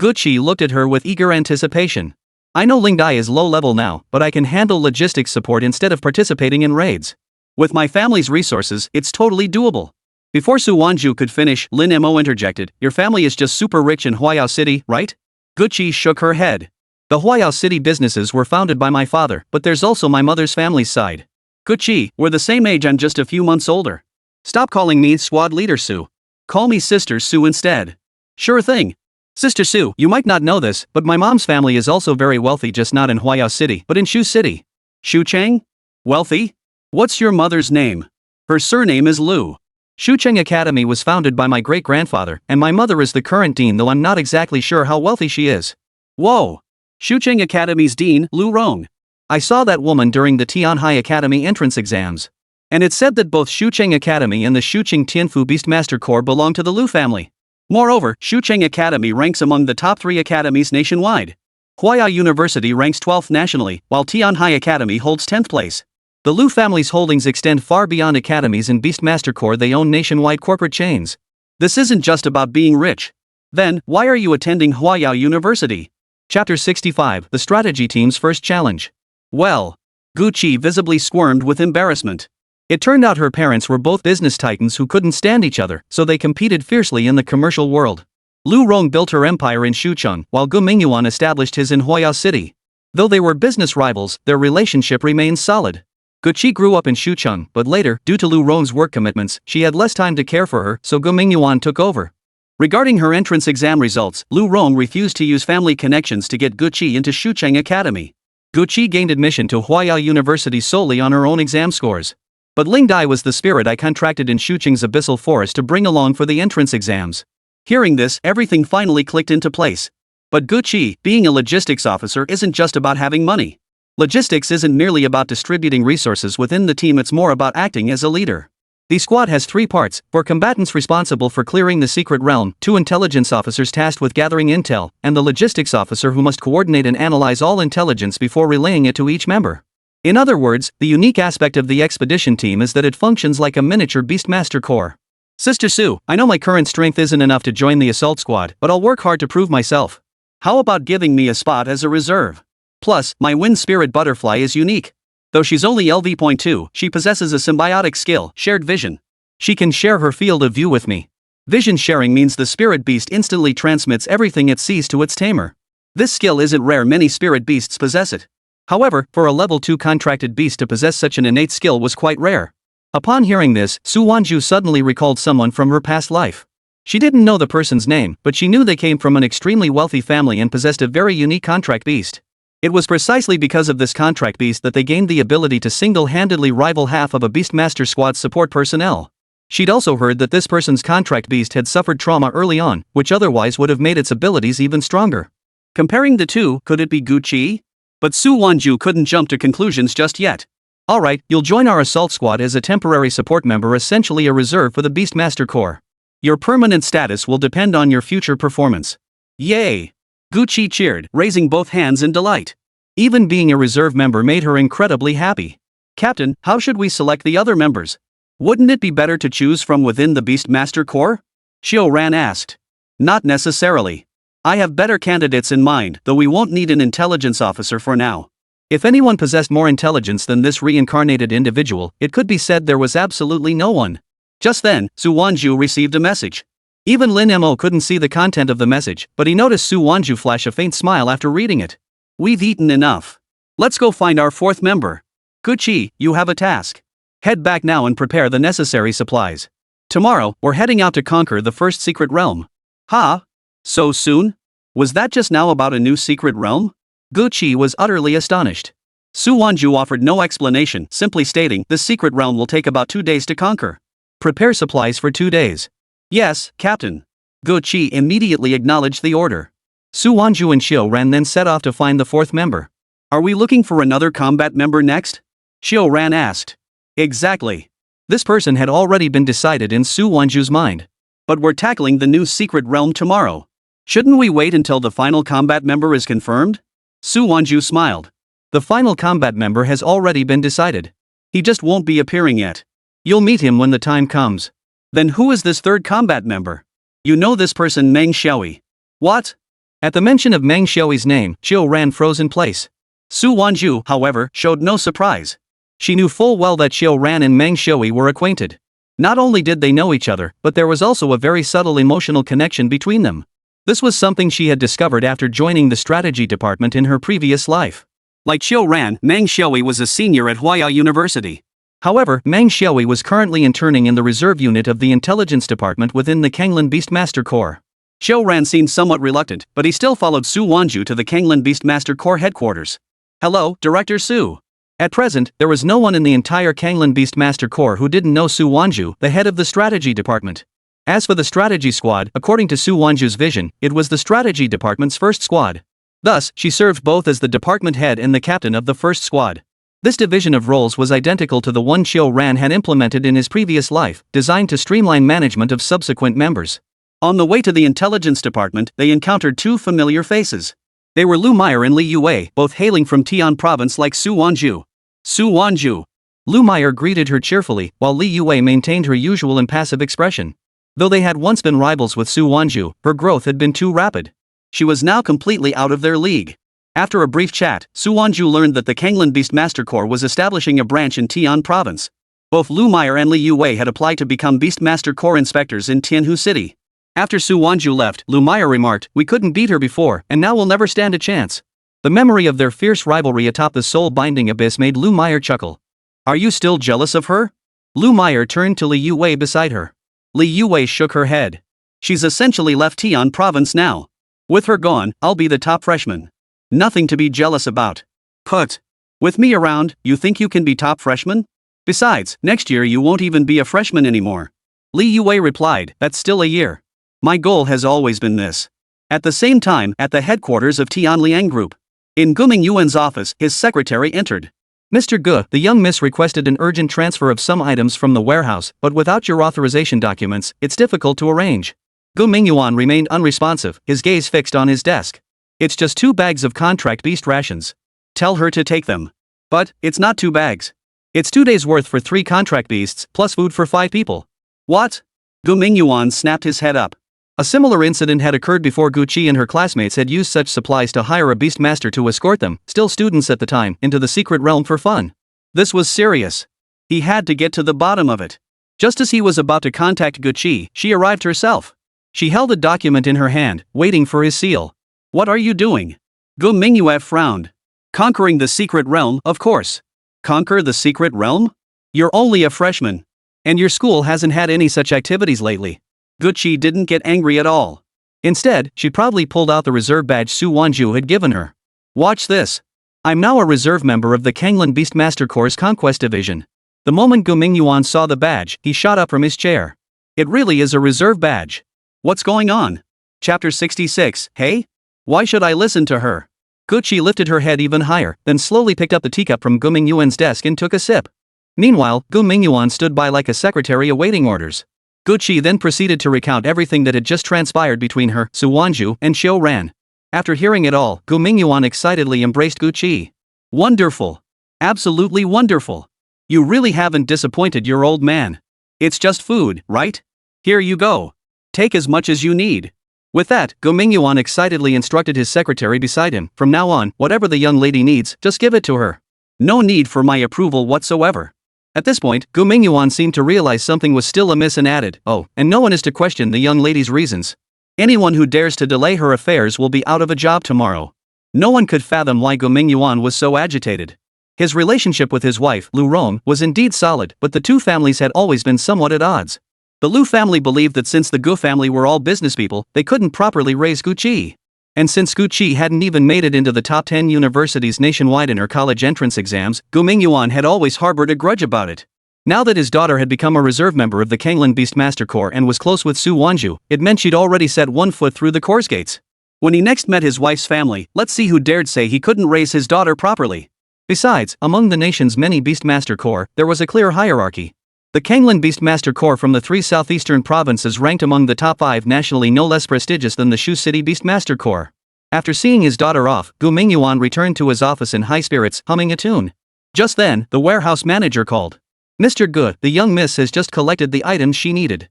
Gucci looked at her with eager anticipation. I know Ling Dai is low level now, but I can handle logistics support instead of participating in raids. With my family's resources, it's totally doable. Before Su Wanzhu could finish, Lin Mo interjected, your family is just super rich in Huayao City, right? Gucci shook her head. The Huayao City businesses were founded by my father, but there's also my mother's family's side. Gucci, we're the same age, I'm just a few months older. Stop calling me squad leader Su. Call me Sister Su instead. Sure thing. Sister Su, you might not know this, but my mom's family is also very wealthy, just not in Huayao City, but in Shu City. Shu Cheng? Wealthy? What's your mother's name? Her surname is Lu. Shucheng Academy was founded by my great-grandfather, and my mother is the current dean, though I'm not exactly sure how wealthy she is. Whoa! Shucheng Academy's dean, Lu Rong. I saw that woman during the Tianhai Academy entrance exams. And it said that both Shucheng Academy and the Shucheng Tianfu Beastmaster Corps belong to the Lu family. Moreover, Shucheng Academy ranks among the top 3 academies nationwide. Huayao University ranks 12th nationally, while Tianhai Academy holds 10th place. The Lu family's holdings extend far beyond academies and Beastmaster Corps. They own nationwide corporate chains. This isn't just about being rich. Then, why are you attending Huayao University? Chapter 65, The Strategy Team's First Challenge. Well, Gucci visibly squirmed with embarrassment. It turned out her parents were both business titans who couldn't stand each other, so they competed fiercely in the commercial world. Lu Rong built her empire in Shucheng, while Gu Mingyuan established his in Huayao City. Though they were business rivals, their relationship remained solid. Gucci grew up in Shucheng, but later, due to Lu Rong's work commitments, she had less time to care for her, so Gu Mingyuan took over. Regarding her entrance exam results, Lu Rong refused to use family connections to get Gucci into Shucheng Academy. Gucci gained admission to Huayao University solely on her own exam scores. But Ling Dai was the spirit I contracted in Shucheng's abyssal forest to bring along for the entrance exams. Hearing this, everything finally clicked into place. But Gucci, being a logistics officer, isn't just about having money. Logistics isn't merely about distributing resources within the team, it's more about acting as a leader. The squad has 3 parts, 4 combatants responsible for clearing the secret realm, 2 intelligence officers tasked with gathering intel, and the logistics officer who must coordinate and analyze all intelligence before relaying it to each member. In other words, the unique aspect of the expedition team is that it functions like a miniature Beastmaster Corps. Sister Su, I know my current strength isn't enough to join the assault squad, but I'll work hard to prove myself. How about giving me a spot as a reserve? Plus, my wind spirit butterfly is unique. Though she's only LV.2, she possesses a symbiotic skill, shared vision. She can share her field of view with me. Vision sharing means the spirit beast instantly transmits everything it sees to its tamer. This skill isn't rare, many spirit beasts possess it. However, for a level 2 contracted beast to possess such an innate skill was quite rare. Upon hearing this, Su Wanzhu suddenly recalled someone from her past life. She didn't know the person's name, but she knew they came from an extremely wealthy family and possessed a very unique contract beast. It was precisely because of this contract beast that they gained the ability to single-handedly rival half of a Beastmaster squad's support personnel. She'd also heard that this person's contract beast had suffered trauma early on, which otherwise would have made its abilities even stronger. Comparing the two, could it be Gucci? But Su Wanzhu couldn't jump to conclusions just yet. Alright, you'll join our assault squad as a temporary support member, essentially a reserve for the Beastmaster Corps. Your permanent status will depend on your future performance. Yay! Gucci cheered, raising both hands in delight. Even being a reserve member made her incredibly happy. Captain, how should we select the other members? Wouldn't it be better to choose from within the Beastmaster Corps? Xiao Ran asked. Not necessarily. I have better candidates in mind, though we won't need an intelligence officer for now. If anyone possessed more intelligence than this reincarnated individual, it could be said there was absolutely no one. Just then, Su Wanzhu received a message. Even Lin Mo couldn't see the content of the message, but he noticed Su Wanzhu flash a faint smile after reading it. We've eaten enough. Let's go find our fourth member. Gucci, you have a task. Head back now and prepare the necessary supplies. Tomorrow, we're heading out to conquer the first secret realm. Huh? So soon? Was that just now about a new secret realm? Gucci was utterly astonished. Su Wanzhu offered no explanation, simply stating, the secret realm will take about 2 days to conquer. Prepare supplies for 2 days. Yes, Captain. Gucci immediately acknowledged the order. Su Wanzhu and Xiao Ran then set off to find the fourth member. Are we looking for another combat member next? Xiao Ran asked. Exactly. This person had already been decided in Su Wanzhu's mind. But we're tackling the new secret realm tomorrow. Shouldn't we wait until the final combat member is confirmed? Su Wanzhu smiled. The final combat member has already been decided. He just won't be appearing yet. You'll meet him when the time comes. Then who is this third combat member? You know this person, Meng Xiaoyi. What? At the mention of Meng Xiaoyi's name, Xiao Ran froze in place. Su Wanzhu, however, showed no surprise. She knew full well that Xiao Ran and Meng Xiaoyi were acquainted. Not only did they know each other, but there was also a very subtle emotional connection between them. This was something she had discovered after joining the strategy department in her previous life. Like Xiao Ran, Meng Xiaoyi was a senior at Huaya University. However, Meng Xiaoyi was currently interning in the reserve unit of the intelligence department within the Kanglin Beastmaster Corps. Xiao Ran seemed somewhat reluctant, but he still followed Su Wanzhu to the Kanglin Beastmaster Corps headquarters. Hello, Director Su. At present, there was no one in the entire Kanglin Beastmaster Corps who didn't know Su Wanzhu, the head of the strategy department. As for the strategy squad, according to Su Wanzhu's vision, it was the strategy department's first squad. Thus, she served both as the department head and the captain of the first squad. This division of roles was identical to the one Xiao Ran had implemented in his previous life, designed to streamline management of subsequent members. On the way to the intelligence department, they encountered two familiar faces. They were Lu Meyer and Li Youwei, both hailing from Tian province like Su Wanzhu. Su Wanzhu. Lu Meyer greeted her cheerfully, while Li Youwei maintained her usual impassive expression. Though they had once been rivals with Su Wanzhu, her growth had been too rapid. She was now completely out of their league. After a brief chat, Su Wanzhu learned that the Kanglin Beastmaster Corps was establishing a branch in Tian province. Both Lu Meyer and Li Youwei had applied to become Beastmaster Corps inspectors in Tianhu City. After Su Wanzhu left, Lu Meyer remarked, "We couldn't beat her before, and now we'll never stand a chance." The memory of their fierce rivalry atop the soul-binding abyss made Lu Meyer chuckle. Are you still jealous of her? Lu Meyer turned to Li Youwei beside her. Li Youwei shook her head. She's essentially left Tian province now. With her gone, I'll be the top freshman. Nothing to be jealous about. Put. With me around, you think you can be top freshman? Besides, next year you won't even be a freshman anymore. Li Youwei replied, that's still a year. My goal has always been this. At the same time, at the headquarters of Tian Liang Group. In Guming Yuan's office, his secretary entered. Mr. Gu, the young miss requested an urgent transfer of some items from the warehouse, but without your authorization documents, it's difficult to arrange. Gu Mingyuan remained unresponsive, his gaze fixed on his desk. It's just 2 bags of contract beast rations. Tell her to take them. But, it's not 2 bags. It's 2 days' worth for 3 contract beasts, plus food for 5 people. What? Gu Mingyuan snapped his head up. A similar incident had occurred before Gucci and her classmates had used such supplies to hire a beastmaster to escort them, still students at the time, into the secret realm for fun. This was serious. He had to get to the bottom of it. Just as he was about to contact Gucci, she arrived herself. She held a document in her hand, waiting for his seal. What are you doing? Gu Mingyue frowned. Conquering the secret realm, of course. Conquer the secret realm? You're only a freshman. And your school hasn't had any such activities lately. Gucci didn't get angry at all. Instead, she proudly pulled out the reserve badge Su Wanzhu had given her. Watch this. I'm now a reserve member of the Kanglan Beastmaster Corps' Conquest Division. The moment Gu Mingyuan saw the badge, he shot up from his chair. It really is a reserve badge. What's going on? Chapter 66, Hey? Why should I listen to her? Gucci lifted her head even higher, then slowly picked up the teacup from Gu Mingyuan's desk and took a sip. Meanwhile, Gu Mingyuan stood by like a secretary awaiting orders. Gucci then proceeded to recount everything that had just transpired between her, Su Wanzhu, and Xiao Ran. After hearing it all, Gu Mingyuan excitedly embraced Gucci. Wonderful! Absolutely wonderful! You really haven't disappointed your old man. It's just food, right? Here you go. Take as much as you need. With that, Gu Mingyuan excitedly instructed his secretary beside him, from now on, whatever the young lady needs, just give it to her. No need for my approval whatsoever. At this point, Gu Mingyuan seemed to realize something was still amiss and added, oh, and no one is to question the young lady's reasons. Anyone who dares to delay her affairs will be out of a job tomorrow. No one could fathom why Gu Mingyuan was so agitated. His relationship with his wife, Lu Rong, was indeed solid, but the two families had always been somewhat at odds. The Lu family believed that since the Gu family were all business people, they couldn't properly raise Gucci. And since Gucci hadn't even made it into the top 10 universities nationwide in her college entrance exams, Gu Mingyuan had always harbored a grudge about it. Now that his daughter had become a reserve member of the Kanglan Beastmaster Corps and was close with Su Wanzhu, it meant she'd already set one foot through the Corps' gates. When he next met his wife's family, let's see who dared say he couldn't raise his daughter properly. Besides, among the nation's many Beastmaster Corps, there was a clear hierarchy. The Kanglan Beastmaster Corps from the 3 southeastern provinces ranked among the top 5 nationally, no less prestigious than the Shu City Beastmaster Corps. After seeing his daughter off, Gu Mingyuan returned to his office in high spirits, humming a tune. Just then, the warehouse manager called. Mr. Gu, the young miss has just collected the items she needed.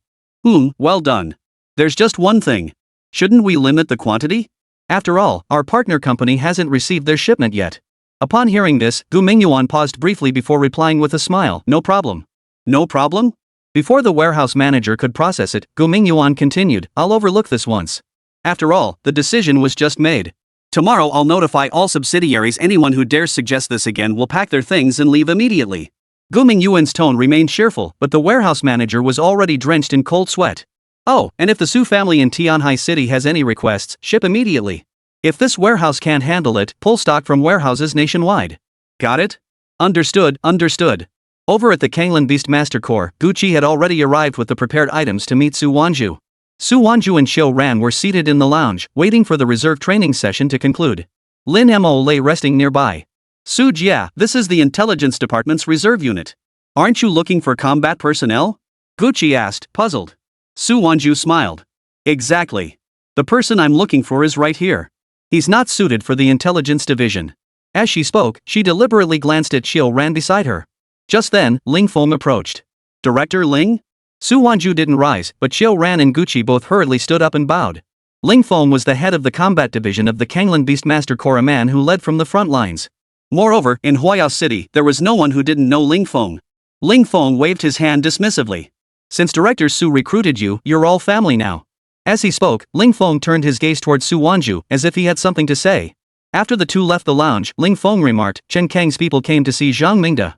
Well done. There's just one thing. Shouldn't we limit the quantity? After all, our partner company hasn't received their shipment yet. Upon hearing this, Gu Mingyuan paused briefly before replying with a smile, no problem. No problem? Before the warehouse manager could process it, Gu Mingyuan continued, I'll overlook this once. After all, the decision was just made. Tomorrow I'll notify all subsidiaries. Anyone who dares suggest this again will pack their things and leave immediately. Gu Mingyuan's tone remained cheerful, but the warehouse manager was already drenched in cold sweat. Oh, and if the Su family in Tianhai City has any requests, ship immediately. If this warehouse can't handle it, pull stock from warehouses nationwide. Got it? Understood, understood. Over at the Kanglan Beastmaster Corps, Gucci had already arrived with the prepared items to meet Su Wanzhu. Su Wanzhu and Xiao Ran were seated in the lounge, waiting for the reserve training session to conclude. Lin Mo lay resting nearby. Su Jia, this is the Intelligence Department's reserve unit. Aren't you looking for combat personnel? Gucci asked, puzzled. Su Wanzhu smiled. Exactly. The person I'm looking for is right here. He's not suited for the intelligence division. As she spoke, she deliberately glanced at Xiao Ran beside her. Just then, Ling Feng approached. Director Ling? Su Wanzhu didn't rise, but Xiao Ran and Gucci both hurriedly stood up and bowed. Ling Feng was the head of the combat division of the Kanglan Beastmaster Corps, a man who led from the front lines. Moreover, in Huayao City, there was no one who didn't know Ling Feng. Ling Feng waved his hand dismissively. Since Director Su recruited you, you're all family now. As he spoke, Ling Feng turned his gaze toward Su Wanzhu, as if he had something to say. After the two left the lounge, Ling Feng remarked, Chen Kang's people came to see Zhang Mingde.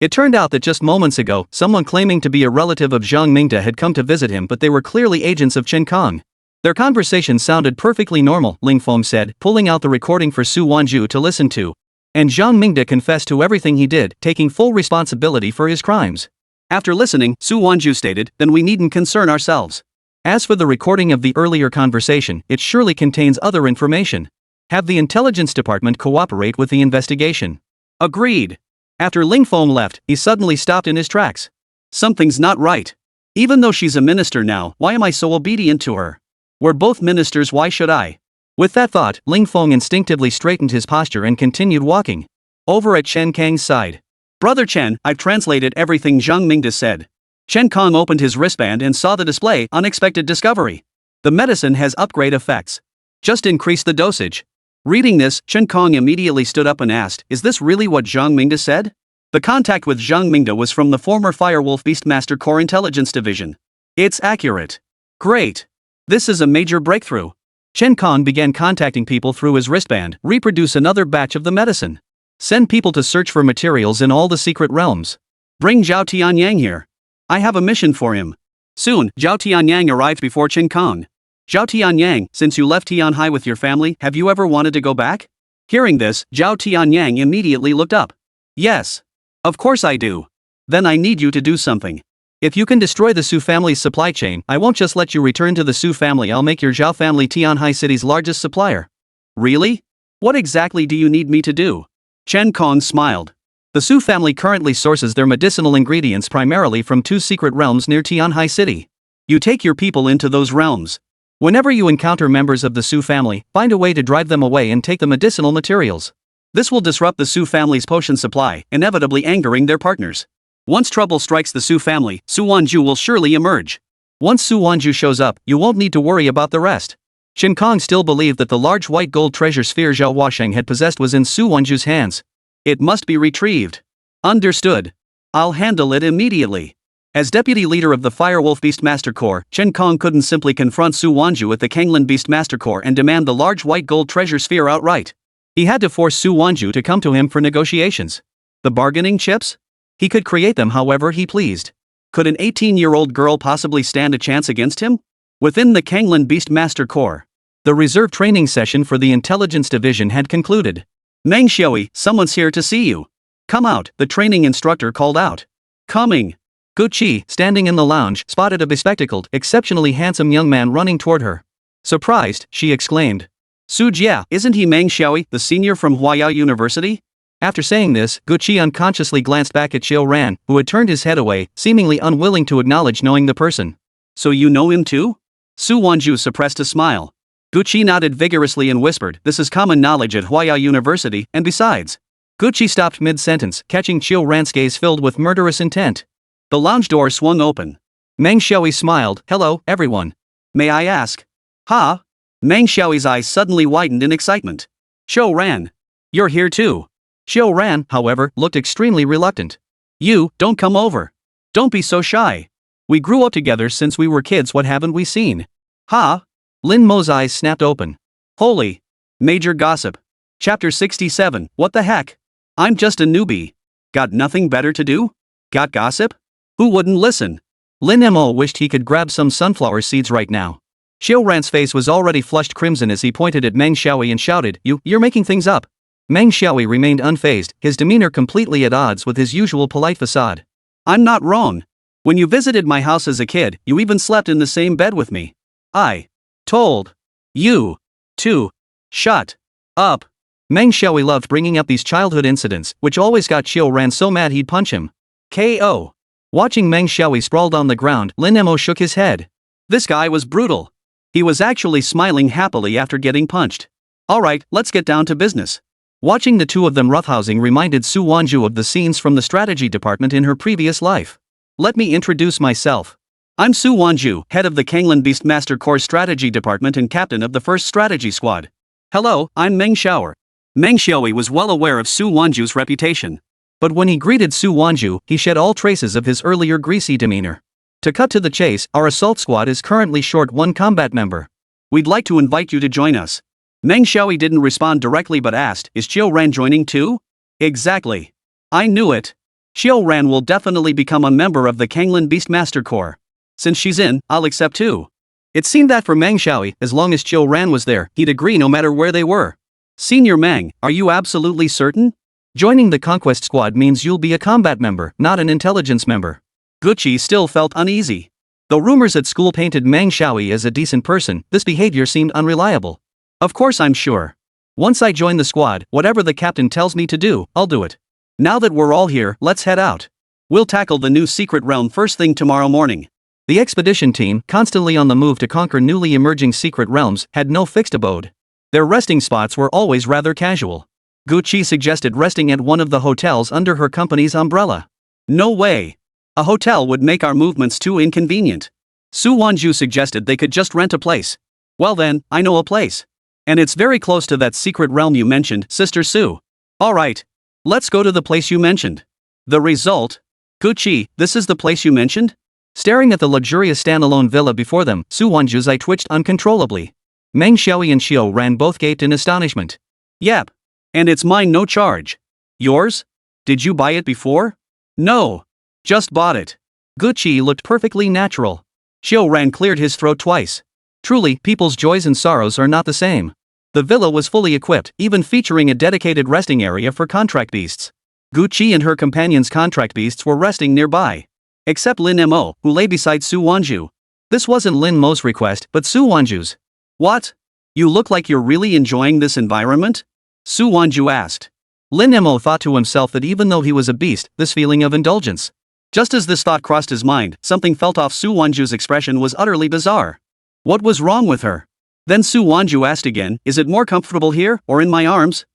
It turned out that just moments ago, someone claiming to be a relative of Zhang Mingde had come to visit him, but they were clearly agents of Chen Kang. Their conversation sounded perfectly normal, Ling Feng said, pulling out the recording for Su Wanzhu to listen to. And Zhang Mingde confessed to everything he did, taking full responsibility for his crimes. After listening, Su Wanzhu stated, then we needn't concern ourselves. As for the recording of the earlier conversation, it surely contains other information. Have the intelligence department cooperate with the investigation. Agreed. After Ling Feng left, he suddenly stopped in his tracks. Something's not right. Even though she's a minister now, why am I so obedient to her? We're both ministers, why should I? With that thought, Ling Feng instinctively straightened his posture and continued walking. Over at Chen Kang's side. Brother Chen, I've translated everything Zhang Mingde said. Chen Kang opened his wristband and saw the display, unexpected discovery. The medicine has upgrade effects. Just increase the dosage. Reading this, Chen Kang immediately stood up and asked, is this really what Zhang Mingde said? The contact with Zhang Mingde was from the former Firewolf Beastmaster Corps Intelligence Division. It's accurate. Great. This is a major breakthrough. Chen Kang began contacting people through his wristband, reproduce another batch of the medicine. Send people to search for materials in all the secret realms. Bring Zhao Tianyang here. I have a mission for him. Soon, Zhao Tianyang arrived before Qin Kong. Zhao Tianyang, since you left Tianhai with your family, have you ever wanted to go back? Hearing this, Zhao Tianyang immediately looked up. Yes. Of course I do. Then I need you to do something. If you can destroy the Su family's supply chain, I won't just let you return to the Su family, I'll make your Zhao family Tianhai City's largest supplier. Really? What exactly do you need me to do? Chen Kong smiled. The Su family currently sources their medicinal ingredients primarily from 2 secret realms near Tianhai City. You take your people into those realms. Whenever you encounter members of the Su family, find a way to drive them away and take the medicinal materials. This will disrupt the Su family's potion supply, inevitably angering their partners. Once trouble strikes the Su family, Su Wanzhu will surely emerge. Once Su Wanzhu shows up, you won't need to worry about the rest. Qin Kong still believed that the large white gold treasure sphere Zhao Huasheng had possessed was in Su Wanzhu's hands. It must be retrieved. Understood. I'll handle it immediately. As deputy leader of the Firewolf Beastmaster Corps, Qin Kong couldn't simply confront Su Wanzhu at the Kanglin Beastmaster Corps and demand the large white gold treasure sphere outright. He had to force Su Wanzhu to come to him for negotiations. The bargaining chips? He could create them however he pleased. Could an 18-year-old girl possibly stand a chance against him? Within the Kanglin Beastmaster Corps, the reserve training session for the intelligence division had concluded. Meng Xiaoyi, someone's here to see you. Come out, the training instructor called out. Coming. Gu Qi, standing in the lounge, spotted a bespectacled, exceptionally handsome young man running toward her. Surprised, she exclaimed. Su Jia, isn't he Meng Xiaoyi, the senior from Huayao University? After saying this, Gu Qi unconsciously glanced back at Xiao Ran, who had turned his head away, seemingly unwilling to acknowledge knowing the person. So you know him too? Su Wanzhu suppressed a smile. Gu Qi nodded vigorously and whispered, this is common knowledge at Huayao University, and besides. Gu Qi stopped mid-sentence, catching Xiao Ran's gaze filled with murderous intent. The lounge door swung open. Meng Xiaoyi smiled, hello, everyone. May I ask? Ha? Meng Xiaoyi's eyes suddenly widened in excitement. Xiao Ran. You're here too. Xiao Ran, however, looked extremely reluctant. You, don't come over. Don't be so shy. We grew up together since we were kids, what haven't we seen? Ha? Lin Mo's eyes snapped open. Holy. Major gossip. Chapter 67, what the heck? I'm just a newbie. Got nothing better to do? Got gossip? Who wouldn't listen? Lin Mo wished he could grab some sunflower seeds right now. Xiao Ran's face was already flushed crimson as he pointed at Meng Xiaoyi and shouted, You're making things up. Meng Xiaoyi remained unfazed, his demeanor completely at odds with his usual polite facade. I'm not wrong. When you visited my house as a kid, you even slept in the same bed with me. I told you to shut up. Meng Xiaoyi loved bringing up these childhood incidents, which always got Xiao Ran so mad he'd punch him. K.O. Watching Meng Xiaoyi sprawled on the ground, Lin Mo shook his head. This guy was brutal. He was actually smiling happily after getting punched. Alright, let's get down to business. Watching the two of them roughhousing reminded Su Wanzhu of the scenes from the strategy department in her previous life. Let me introduce myself. I'm Su Wanzhu, head of the Kanglin Beastmaster Corps strategy department and captain of the first strategy squad. Hello, I'm Meng Xiaoyi. Meng Xiaoyi was well aware of Su Wanzhu's reputation. But when he greeted Su Wanzhu, he shed all traces of his earlier greasy demeanor. To cut to the chase, our assault squad is currently short one combat member. We'd like to invite you to join us. Meng Xiaoyi didn't respond directly but asked, is Xiao Ran joining too? Exactly. I knew it. Xiao Ran will definitely become a member of the Kanglin Beastmaster Corps. Since she's in, I'll accept too. It seemed that for Meng Xiaoyi, as long as Xiao Ran was there, he'd agree no matter where they were. Senior Meng, are you absolutely certain? Joining the Conquest Squad means you'll be a combat member, not an intelligence member. Gu Qi still felt uneasy. Though rumors at school painted Meng Xiaoyi as a decent person, this behavior seemed unreliable. Of course I'm sure. Once I join the squad, whatever the captain tells me to do, I'll do it. Now that we're all here, let's head out. We'll tackle the new secret realm first thing tomorrow morning. The expedition team, constantly on the move to conquer newly emerging secret realms, had no fixed abode. Their resting spots were always rather casual. Gu Qi suggested resting at one of the hotels under her company's umbrella. No way. A hotel would make our movements too inconvenient. Su Wanzhu suggested they could just rent a place. Well then, I know a place. And it's very close to that secret realm you mentioned, Sister Su. Alright. Let's go to the place you mentioned. The result? Gu Qi, this is the place you mentioned? Staring at the luxurious standalone villa before them, Su Wanzhu's eye twitched uncontrollably. Meng Xiaoyi and Xiao Ran both gaped in astonishment. Yep. And it's mine, no charge. Yours? Did you buy it before? No. Just bought it. Gu Qi looked perfectly natural. Xiao Ran cleared his throat twice. Truly, people's joys and sorrows are not the same. The villa was fully equipped, even featuring a dedicated resting area for contract beasts. Guqi and her companions' contract beasts were resting nearby. Except Lin Mo, who lay beside Su Wanzhu. This wasn't Lin Mo's request, but Su Wanzhu's. What? You look like you're really enjoying this environment? Su Wanzhu asked. Lin Mo thought to himself that even though he was a beast, this feeling of indulgence. Just as this thought crossed his mind, something felt off. Su Wanzhu's expression was utterly bizarre. What was wrong with her? Then Su Wanzhu asked again, is it more comfortable here, or in my arms?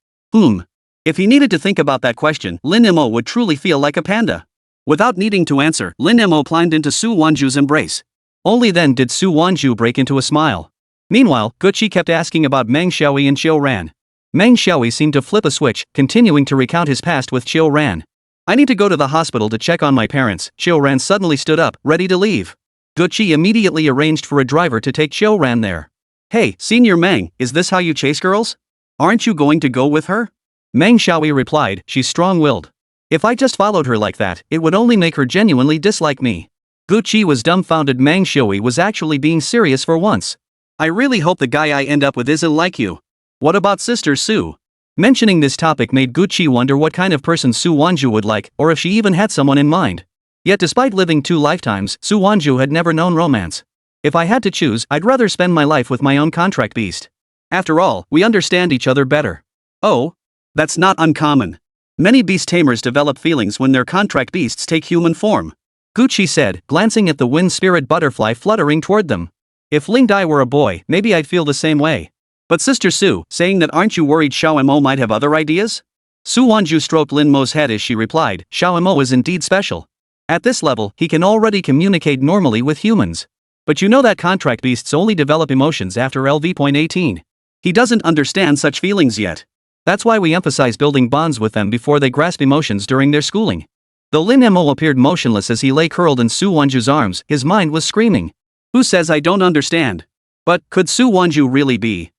If he needed to think about that question, Lin Mo would truly feel like a panda. Without needing to answer, Lin Mo climbed into Su Wanzhu's embrace. Only then did Su Wanzhu break into a smile. Meanwhile, Guqi kept asking about Meng Xiaoyi and Xiao Ran. Meng Xiaoyi seemed to flip a switch, continuing to recount his past with Xiao Ran. I need to go to the hospital to check on my parents. Xiao Ran suddenly stood up, ready to leave. Guqi immediately arranged for a driver to take Xiao Ran there. Hey, Senior Meng, is this how you chase girls? Aren't you going to go with her? Meng Xiaoyi replied, she's strong-willed. If I just followed her like that, it would only make her genuinely dislike me. Guqi was dumbfounded. Meng Xiaoyi was actually being serious for once. I really hope the guy I end up with isn't like you. What about Sister Su? Mentioning this topic made Guqi wonder what kind of person Su Wanzhu would like, or if she even had someone in mind. Yet despite living 2 lifetimes, Su Wanzhu had never known romance. If I had to choose, I'd rather spend my life with my own contract beast. After all, we understand each other better. Oh? That's not uncommon. Many beast tamers develop feelings when their contract beasts take human form. Guqi said, glancing at the wind spirit butterfly fluttering toward them. If Ling Dai were a boy, maybe I'd feel the same way. But Sister Su, saying that aren't you worried Xiao Mo might have other ideas? Su Wanzhu stroked Lin Mo's head as she replied, Xiao Mo is indeed special. At this level, he can already communicate normally with humans. But you know that contract beasts only develop emotions after LV.18. He doesn't understand such feelings yet. That's why we emphasize building bonds with them before they grasp emotions during their schooling. Though Lin Mo appeared motionless as he lay curled in Su Wanzhu's arms, his mind was screaming. Who says I don't understand? But, could Su Wanzhu really be?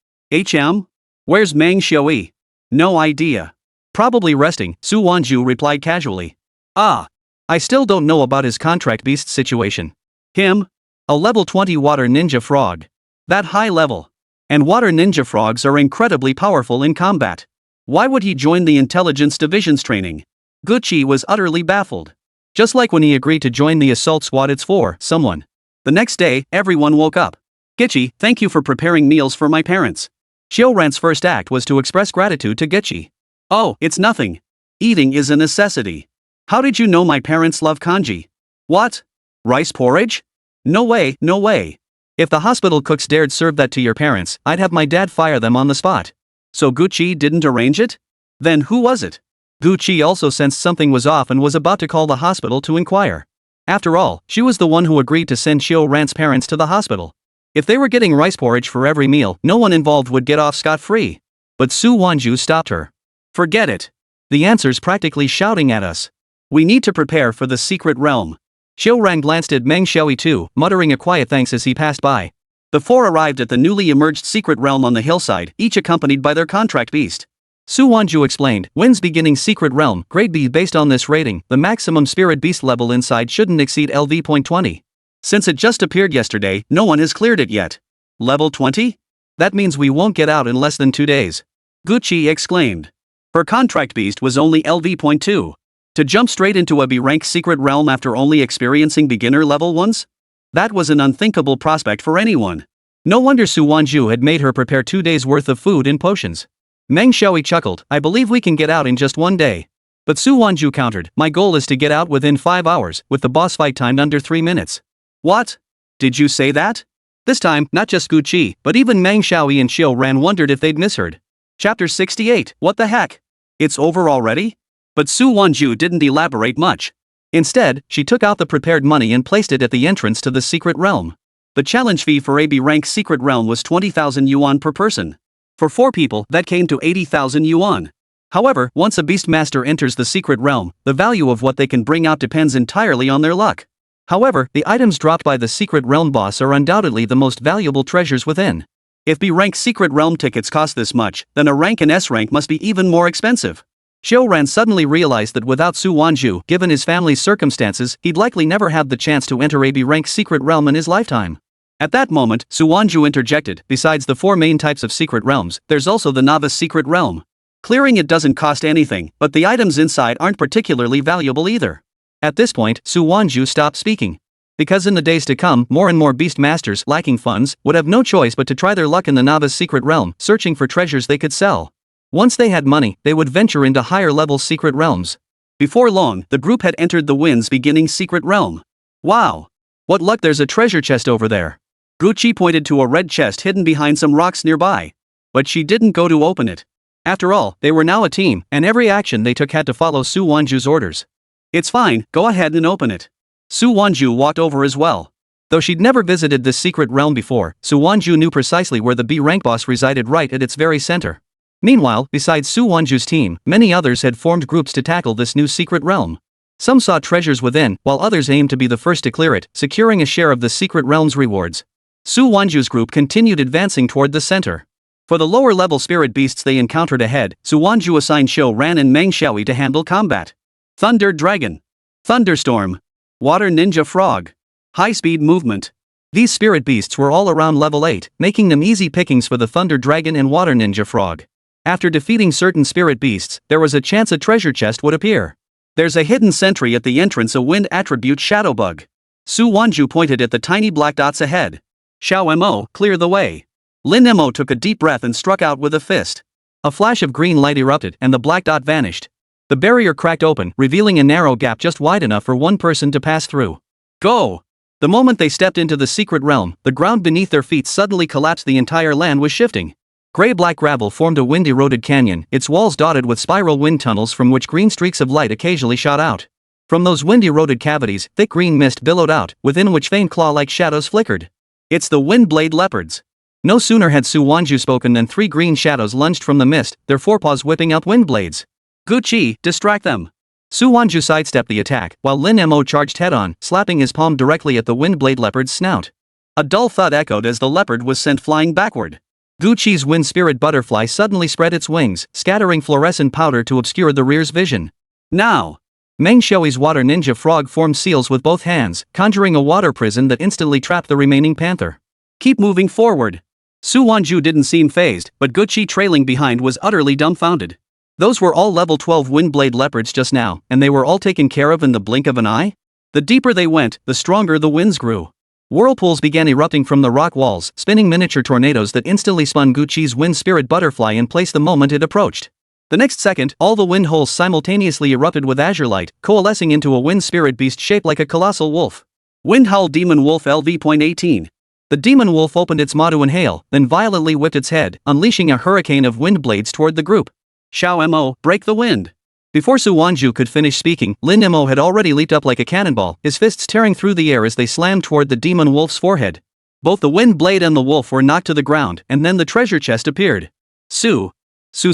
Where's Meng Xiaoyi? No idea. Probably resting, Su Wanzhu replied casually. Ah. I still don't know about his contract beast situation. Him? A level 20 water ninja frog. That high level. And water ninja frogs are incredibly powerful in combat. Why would he join the intelligence division's training? Guqi was utterly baffled. Just like when he agreed to join the assault squad, it's for someone. The next day, everyone woke up. Guqi, thank you for preparing meals for my parents. Xiao Ran's first act was to express gratitude to Guqi. Oh, it's nothing. Eating is a necessity. How did you know my parents love kanji? What? Rice porridge? No way, no way. If the hospital cooks dared serve that to your parents, I'd have my dad fire them on the spot. So Guqi didn't arrange it? Then who was it? Guqi also sensed something was off and was about to call the hospital to inquire. After all, she was the one who agreed to send Xiao Ran's parents to the hospital. If they were getting rice porridge for every meal, no one involved would get off scot-free. But Su Wanzhu stopped her. Forget it. The answer's practically shouting at us. We need to prepare for the secret realm. Xiao Ran glanced at Meng Xiaoyi too, muttering a quiet thanks as he passed by. The 4 arrived at the newly emerged secret realm on the hillside, each accompanied by their contract beast. Su Wanzhu explained, Win's beginning secret realm, grade B. Based on this rating, the maximum spirit beast level inside shouldn't exceed LV.20. Since it just appeared yesterday, no one has cleared it yet. Level 20? That means we won't get out in less than 2 days. Guqi exclaimed. Her contract beast was only LV.2. To jump straight into a B-rank secret realm after only experiencing beginner level ones? That was an unthinkable prospect for anyone. No wonder Su Wanzhu had made her prepare 2 days' worth of food and potions. Meng Xiaoyi chuckled, I believe we can get out in just 1 day. But Su Wanzhu countered, my goal is to get out within 5 hours, with the boss fight timed under 3 minutes. What? Did you say that? This time, not just Guqi, but even Meng Xiaoyi and Xiao Ran wondered if they'd misheard. Chapter 68, what the heck? It's over already? But Su Wanzhu didn't elaborate much. Instead, she took out the prepared money and placed it at the entrance to the secret realm. The challenge fee for a B-rank secret realm was 20,000 yuan per person. For 4 people, that came to 80,000 yuan. However, once a beastmaster enters the secret realm, the value of what they can bring out depends entirely on their luck. However, the items dropped by the secret realm boss are undoubtedly the most valuable treasures within. If B-rank secret realm tickets cost this much, then a rank and S rank must be even more expensive. Xiao Ran suddenly realized that without Su Wanzhu, given his family's circumstances, he'd likely never have the chance to enter a B-rank secret realm in his lifetime. At that moment, Su Wanzhu interjected, besides the 4 main types of secret realms, there's also the novice secret realm. Clearing it doesn't cost anything, but the items inside aren't particularly valuable either. At this point, Su Wanzhu stopped speaking. Because in the days to come, more and more beast masters, lacking funds, would have no choice but to try their luck in the novice secret realm, searching for treasures they could sell. Once they had money, they would venture into higher-level secret realms. Before long, the group had entered the Wind's beginning secret realm. Wow! What luck, there's a treasure chest over there. Gucci pointed to a red chest hidden behind some rocks nearby. But she didn't go to open it. After all, they were now a team, and every action they took had to follow Su Wanzhu's orders. It's fine, go ahead and open it. Su Wanzhu walked over as well. Though she'd never visited this secret realm before, Su Wanzhu knew precisely where the B-rank boss resided, right at its very center. Meanwhile, besides Su Wanzhu's team, many others had formed groups to tackle this new secret realm. Some saw treasures within, while others aimed to be the first to clear it, securing a share of the secret realm's rewards. Su Wanzhu's group continued advancing toward the center. For the lower-level spirit beasts they encountered ahead, Su Wanzhu assigned Xiao Ran and Meng Xiaoyi to handle combat. Thunder Dragon. Thunderstorm. Water Ninja Frog. High-speed movement. These spirit beasts were all around level 8, making them easy pickings for the Thunder Dragon and Water Ninja Frog. After defeating certain spirit beasts, there was a chance a treasure chest would appear. There's a hidden sentry at the entrance, a wind attribute Shadowbug. Su Wanzhu pointed at the tiny black dots ahead. Xiao Mo, clear the way. Lin Mo took a deep breath and struck out with a fist. A flash of green light erupted and the black dot vanished. The barrier cracked open, revealing a narrow gap just wide enough for one person to pass through. Go! The moment they stepped into the secret realm, the ground beneath their feet suddenly collapsed. The entire land was shifting. Gray-black gravel formed a wind-eroded canyon, its walls dotted with spiral wind tunnels from which green streaks of light occasionally shot out. From those wind-eroded cavities, thick green mist billowed out, within which faint claw-like shadows flickered. It's the Windblade Leopards. No sooner had Su Wanzhu spoken than 3 green shadows lunged from the mist, their forepaws whipping out windblades. Gucci, distract them. Su Wanzhu sidestepped the attack, while Lin Mo charged head-on, slapping his palm directly at the Windblade Leopard's snout. A dull thud echoed as the leopard was sent flying backward. Gucci's wind spirit butterfly suddenly spread its wings, scattering fluorescent powder to obscure the rear's vision. Now! Meng Xiaoyi's water ninja frog formed seals with both hands, conjuring a water prison that instantly trapped the remaining panther. Keep moving forward. Su Wanzhu didn't seem phased, but Gucci trailing behind was utterly dumbfounded. Those were all level 12 Windblade Leopards just now, and they were all taken care of in the blink of an eye? The deeper they went, the stronger the winds grew. Whirlpools began erupting from the rock walls, spinning miniature tornadoes that instantly spun Gucci's wind spirit butterfly in place the moment it approached. The next second, all the wind holes simultaneously erupted with azure light, coalescing into a wind spirit beast shaped like a colossal wolf. Wind Howl Demon Wolf LV.18. The demon wolf opened its maw to inhale, then violently whipped its head, unleashing a hurricane of wind blades toward the group. Xiao Mo, break the wind. Before Su Wanzhu could finish speaking, Lin Mo had already leaped up like a cannonball, his fists tearing through the air as they slammed toward the demon wolf's forehead. Both the wind blade and the wolf were knocked to the ground, and then the treasure chest appeared. Su's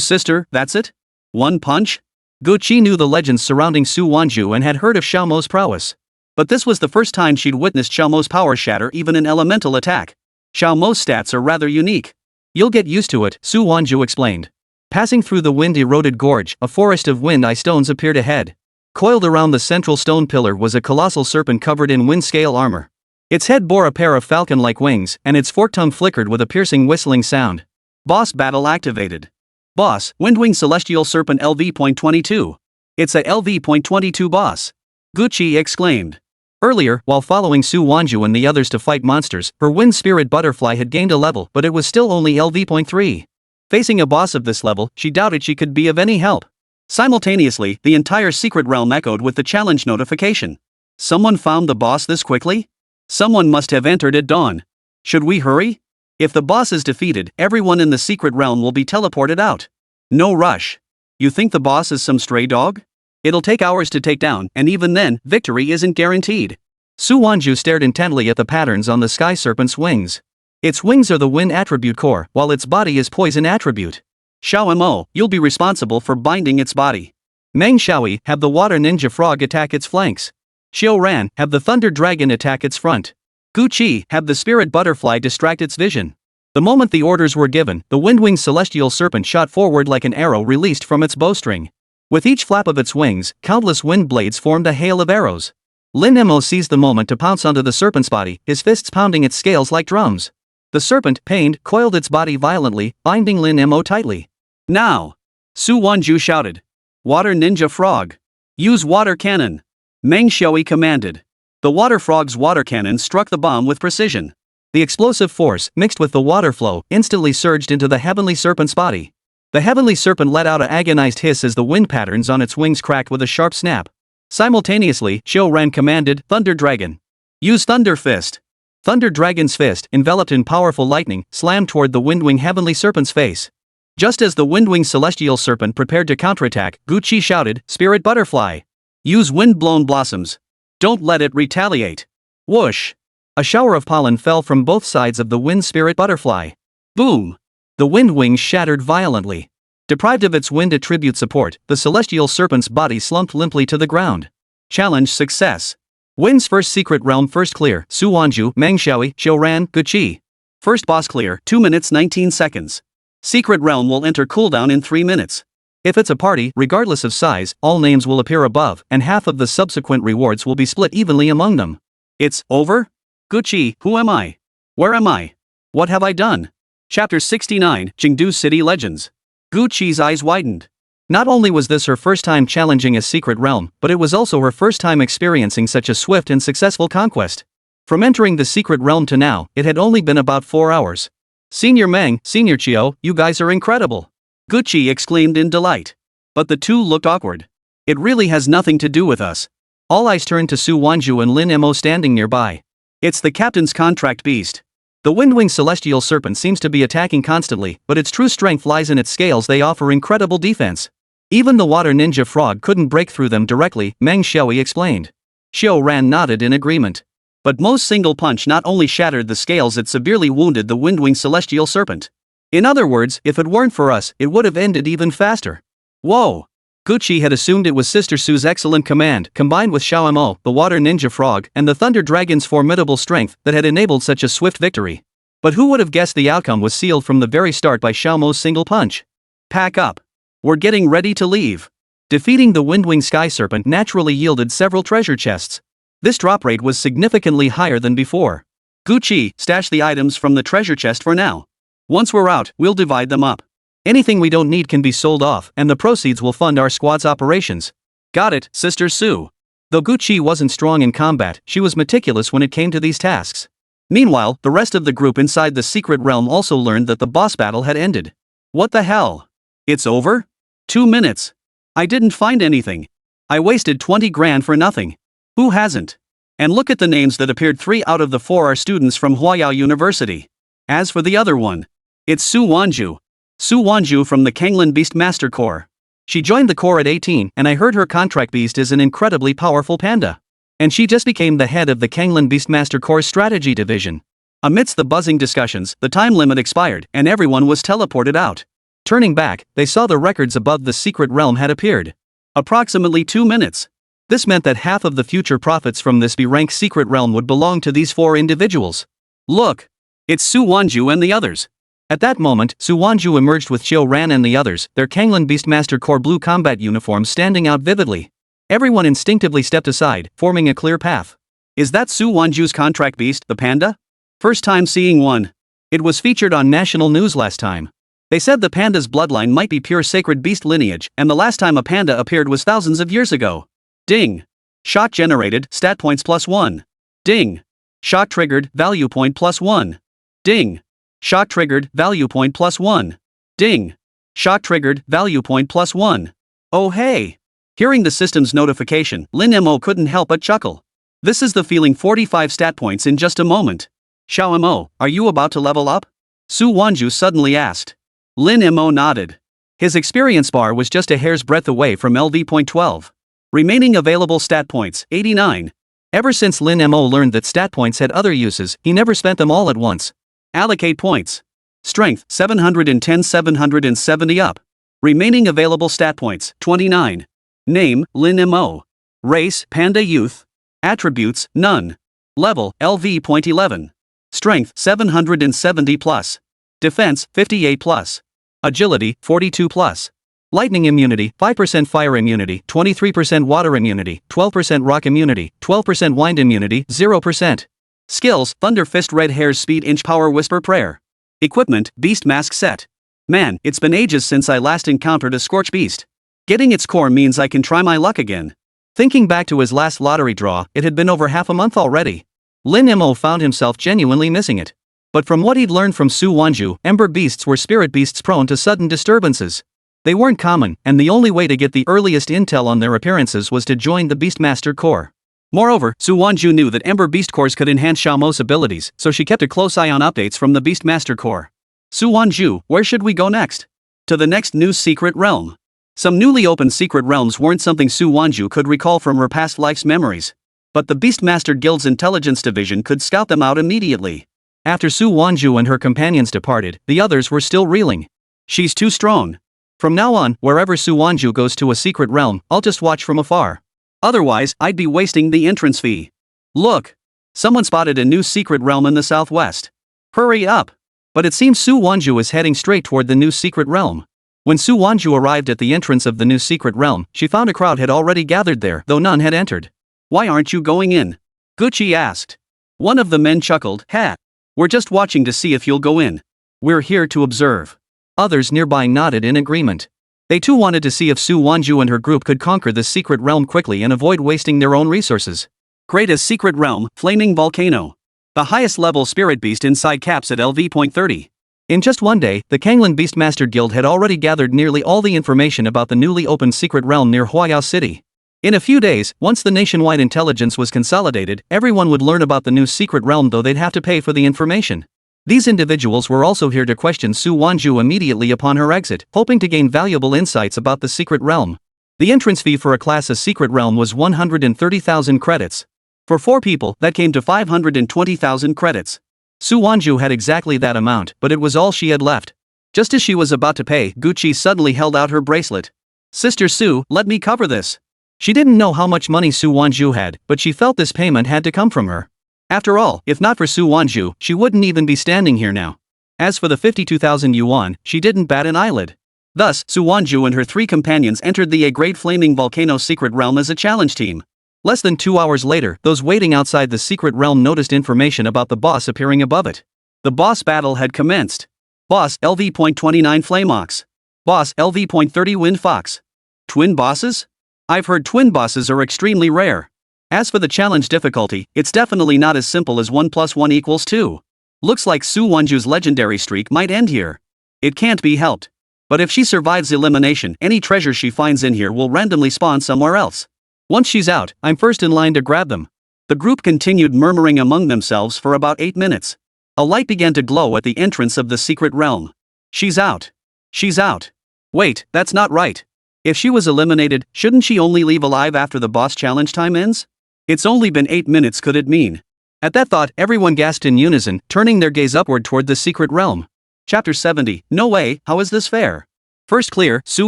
sister, that's it? One punch? Gucci knew the legends surrounding Su Wanzhu and had heard of Xiao Mo's prowess. But this was the first time she'd witnessed Xiao Mo's power shatter even an elemental attack. Xiao Mo's stats are rather unique. You'll get used to it, Su Wanzhu explained. Passing through the wind-eroded gorge, a forest of wind-eye stones appeared ahead. Coiled around the central stone pillar was a colossal serpent covered in wind-scale armor. Its head bore a pair of falcon-like wings, and its forked tongue flickered with a piercing whistling sound. Boss battle activated. Boss, Windwing Celestial Serpent LV.22. It's a LV.22 boss. Gucci exclaimed. Earlier, while following Su Wanzhu and the others to fight monsters, her wind spirit butterfly had gained a level, but it was still only LV.3. Facing a boss of this level, she doubted she could be of any help. Simultaneously, the entire secret realm echoed with the challenge notification. Someone found the boss this quickly? Someone must have entered at dawn. Should we hurry? If the boss is defeated, everyone in the secret realm will be teleported out. No rush. You think the boss is some stray dog? It'll take hours to take down, and even then, victory isn't guaranteed. Su Wanzhu stared intently at the patterns on the sky serpent's wings. Its wings are the wind attribute core, while its body is poison attribute. Xiao Mo, you'll be responsible for binding its body. Meng Xiaoyi, have the water ninja frog attack its flanks. Xiao Ran, have the thunder dragon attack its front. Gucci, have the spirit butterfly distract its vision. The moment the orders were given, the windwing celestial serpent shot forward like an arrow released from its bowstring. With each flap of its wings, countless wind blades formed a hail of arrows. Lin Mo seized the moment to pounce onto the serpent's body, his fists pounding its scales like drums. The serpent, pained, coiled its body violently, binding Lin Mo tightly. Now! Su Wanzhu shouted. Water ninja frog. Use water cannon. Meng Xiaoyi commanded. The water frog's water cannon struck the bomb with precision. The explosive force, mixed with the water flow, instantly surged into the heavenly serpent's body. The heavenly serpent let out an agonized hiss as the wind patterns on its wings cracked with a sharp snap. Simultaneously, Xiao Ran commanded, Thunder Dragon. Use Thunder Fist. Thunder Dragon's fist, enveloped in powerful lightning, slammed toward the windwing heavenly serpent's face. Just as the windwing celestial serpent prepared to counterattack, Gu Qi shouted, Spirit Butterfly. Use wind-blown blossoms. Don't let it retaliate. Whoosh! A shower of pollen fell from both sides of the wind spirit butterfly. Boom! The wind wings shattered violently. Deprived of its wind attribute support, the celestial serpent's body slumped limply to the ground. Challenge success. Wind's first secret realm first clear, Su Wanzhu, Meng Xiaoyi, Xiao Ran, Gu Qi. First boss clear, 2 minutes 19 seconds. Secret realm will enter cooldown in 3 minutes. If it's a party, regardless of size, all names will appear above, and half of the subsequent rewards will be split evenly among them. It's over? Gu Qi, who am I? Where am I? What have I done? Chapter 69, Jingdu City Legends. Gu Qi's eyes widened. Not only was this her first time challenging a secret realm, but it was also her first time experiencing such a swift and successful conquest. From entering the secret realm to now, it had only been about 4 hours. Senior Meng, Senior Qiao, you guys are incredible. Gu Qi exclaimed in delight. But the two looked awkward. It really has nothing to do with us. All eyes turned to Su Wanzhu and Lin Mo standing nearby. It's the captain's contract beast. The windwing celestial serpent seems to be attacking constantly, but its true strength lies in its scales. They offer incredible defense. Even the water ninja frog couldn't break through them directly, Meng Xiaoyi explained. Xiao Ran nodded in agreement. But Mo's single punch not only shattered the scales, it severely wounded the windwing celestial serpent. In other words, if it weren't for us, it would have ended even faster. Whoa! Gu Qi had assumed it was Sister Su's excellent command, combined with Xiao Mo, the water ninja frog, and the thunder dragon's formidable strength, that had enabled such a swift victory. But who would have guessed the outcome was sealed from the very start by Xiao Mo's single punch? Pack up. We're getting ready to leave. Defeating the windwing sky serpent naturally yielded several treasure chests. This drop rate was significantly higher than before. Gu Qi, stash the items from the treasure chest for now. Once we're out, we'll divide them up. Anything we don't need can be sold off, and the proceeds will fund our squad's operations. Got it, Sister Su. Though Gu Qi wasn't strong in combat, she was meticulous when it came to these tasks. Meanwhile, the rest of the group inside the secret realm also learned that the boss battle had ended. What the hell? It's over? 2 minutes. I didn't find anything. I wasted 20 grand for nothing. Who hasn't? And look at the names that appeared. 3 out of the 4 are students from Huayao University. As for the other one, it's Su Wanzhu. Su Wanzhu from the Kanglin Beast Master Corps. She joined the Corps at 18, and I heard her contract beast is an incredibly powerful panda. And she just became the head of the Kanglin Beastmaster Corps strategy division. Amidst the buzzing discussions, the time limit expired, and everyone was teleported out. Turning back, they saw the records above the secret realm had appeared. Approximately 2 minutes. This meant that half of the future profits from this B-rank secret realm would belong to these 4 individuals. Look! It's Su Wanzhu and the others. At that moment, Su Wanzhu emerged with Xiao Ran and the others, their Kanglin Beastmaster Corps blue combat uniforms standing out vividly. Everyone instinctively stepped aside, forming a clear path. Is that Su Wanzhu's contract beast, the panda? First time seeing one. It was featured on national news last time. They said the panda's bloodline might be pure sacred beast lineage, and the last time a panda appeared was thousands of years ago. Ding! Shot generated, stat points +1. Ding! Shot triggered, value point +1. Ding! Shot triggered, value point +1. Ding! Shot triggered, value point +1. Oh hey! Hearing the system's notification, Lin Mo couldn't help but chuckle. This is the feeling. 45 stat points in just a moment. Xiao Mo, are you about to level up? Su Wanzhu suddenly asked. Lin Mo nodded. His experience bar was just a hair's breadth away from LV.12. Remaining available stat points, 89. Ever since Lin Mo learned that stat points had other uses, he never spent them all at once. Allocate points. Strength, 710, 770 up. Remaining available stat points, 29. Name, Lin Mo. Race, Panda Youth. Attributes, none. Level, LV.11. Strength, 770 plus. Defense, 58 plus. Agility, 42 plus. Lightning immunity, 5% fire immunity, 23% water immunity, 12% rock immunity, 12% wind immunity, 0%. Skills, Thunder Fist Red Hair's Speed Inch Power Whisper Prayer. Equipment, Beast Mask Set. Man, it's been ages since I last encountered a Scorch Beast. Getting its core means I can try my luck again. Thinking back to his last lottery draw, it had been over half a month already. Lin Mo found himself genuinely missing it. But from what he'd learned from Su Wanzhu, Ember Beasts were spirit beasts prone to sudden disturbances. They weren't common, and the only way to get the earliest intel on their appearances was to join the Beastmaster Corps. Moreover, Su Wanzhu knew that Ember Beast Cores could enhance Xiaomo's abilities, so she kept a close eye on updates from the Beastmaster Corps. Su Wanzhu, where should we go next? To the next new secret realm. Some newly opened secret realms weren't something Su Wanzhu could recall from her past life's memories. But the Beastmaster Guild's intelligence division could scout them out immediately. After Su Wanzhu and her companions departed, the others were still reeling. She's too strong. From now on, wherever Su Wanzhu goes to a secret realm, I'll just watch from afar. Otherwise, I'd be wasting the entrance fee. Look! Someone spotted a new secret realm in the southwest. Hurry up! But it seems Su Wanzhu is heading straight toward the new secret realm. When Su Wanzhu arrived at the entrance of the new secret realm, she found a crowd had already gathered there, though none had entered. Why aren't you going in? Gucci asked. One of the men chuckled, "Ha! We're just watching to see if you'll go in. We're here to observe." Others nearby nodded in agreement. They too wanted to see if Su Wanzhu and her group could conquer the secret realm quickly and avoid wasting their own resources. Greatest secret realm, Flaming Volcano. The highest level spirit beast inside caps at LV.30. In just one day, the Kanglan Beastmaster Guild had already gathered nearly all the information about the newly opened secret realm near Huayao City. In a few days, once the nationwide intelligence was consolidated, everyone would learn about the new secret realm, though they'd have to pay for the information. These individuals were also here to question Su Wanzhu immediately upon her exit, hoping to gain valuable insights about the secret realm. The entrance fee for a class as secret realm was 130,000 credits. For 4 people, that came to 520,000 credits. Su Wanzhu had exactly that amount, but it was all she had left. Just as she was about to pay, Gucci suddenly held out her bracelet. "Sister Su, let me cover this." She didn't know how much money Su Wanzhu had, but she felt this payment had to come from her. After all, if not for Su Wanzhu, she wouldn't even be standing here now. As for the 52,000 yuan, she didn't bat an eyelid. Thus, Su Wanzhu and her 3 companions entered the A-grade Flaming Volcano secret realm as a challenge team. Less than 2 hours later, those waiting outside the secret realm noticed information about the boss appearing above it. The boss battle had commenced. Boss LV.29 Flameox. Boss LV.30 Wind Fox. Twin bosses? I've heard twin bosses are extremely rare. As for the challenge difficulty, it's definitely not as simple as 1 + 1 = 2. Looks like Su Wanzhu's legendary streak might end here. It can't be helped. But if she survives elimination, any treasure she finds in here will randomly spawn somewhere else. Once she's out, I'm first in line to grab them. The group continued murmuring among themselves for about 8 minutes. A light began to glow at the entrance of the secret realm. She's out. She's out. Wait, that's not right. If she was eliminated, shouldn't she only leave alive after the boss challenge time ends? It's only been 8 minutes, could it mean? At that thought, everyone gasped in unison, turning their gaze upward toward the secret realm. Chapter 70, No way, how is this fair? First clear, Su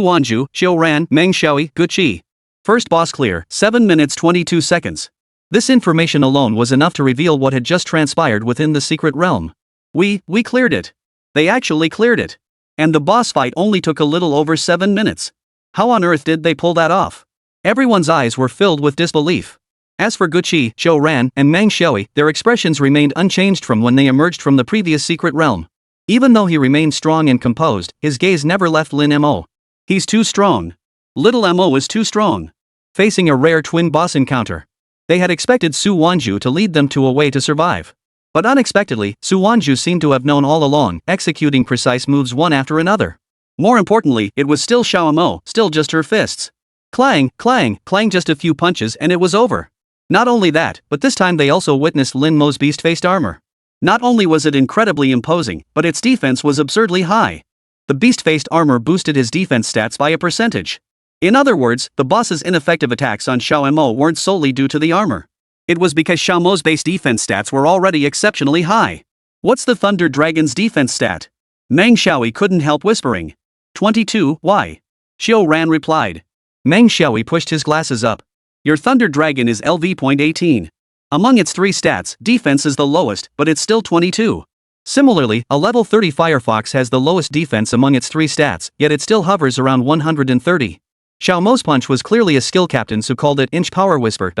Wanzhu, Xiao Ran, Meng Xiaoi, Guqi. First boss clear, 7 minutes 22 seconds. This information alone was enough to reveal what had just transpired within the secret realm. We cleared it. They actually cleared it. And the boss fight only took a little over 7 minutes. How on earth did they pull that off? Everyone's eyes were filled with disbelief. As for Guqi, Xiao Ran, and Meng Xiaoi, their expressions remained unchanged from when they emerged from the previous secret realm. Even though he remained strong and composed, his gaze never left Lin Mo. He's too strong. Little Mo is too strong. Facing a rare twin boss encounter. They had expected Su Wanzhu to lead them to a way to survive. But unexpectedly, Su Wanzhu seemed to have known all along, executing precise moves one after another. More importantly, it was still Xiao Mo, still just her fists. Clang, clang, clang, just a few punches and it was over. Not only that, but this time they also witnessed Lin Mo's beast-faced armor. Not only was it incredibly imposing, but its defense was absurdly high. The beast-faced armor boosted his defense stats by a percentage. In other words, the boss's ineffective attacks on Xiao Mo weren't solely due to the armor. It was because Xiao Mo's base defense stats were already exceptionally high. What's the Thunder Dragon's defense stat? Meng Xiaoi couldn't help whispering. 22, why? Xiao Ran replied. Meng Xiaoi pushed his glasses up. Your Thunder Dragon is LV.18. Among its 3 stats, defense is the lowest, but it's still 22. Similarly, a level 30 Firefox has the lowest defense among its 3 stats, yet it still hovers around 130. Xiao Mo's punch was clearly a skill captain's who called it inch power whisper.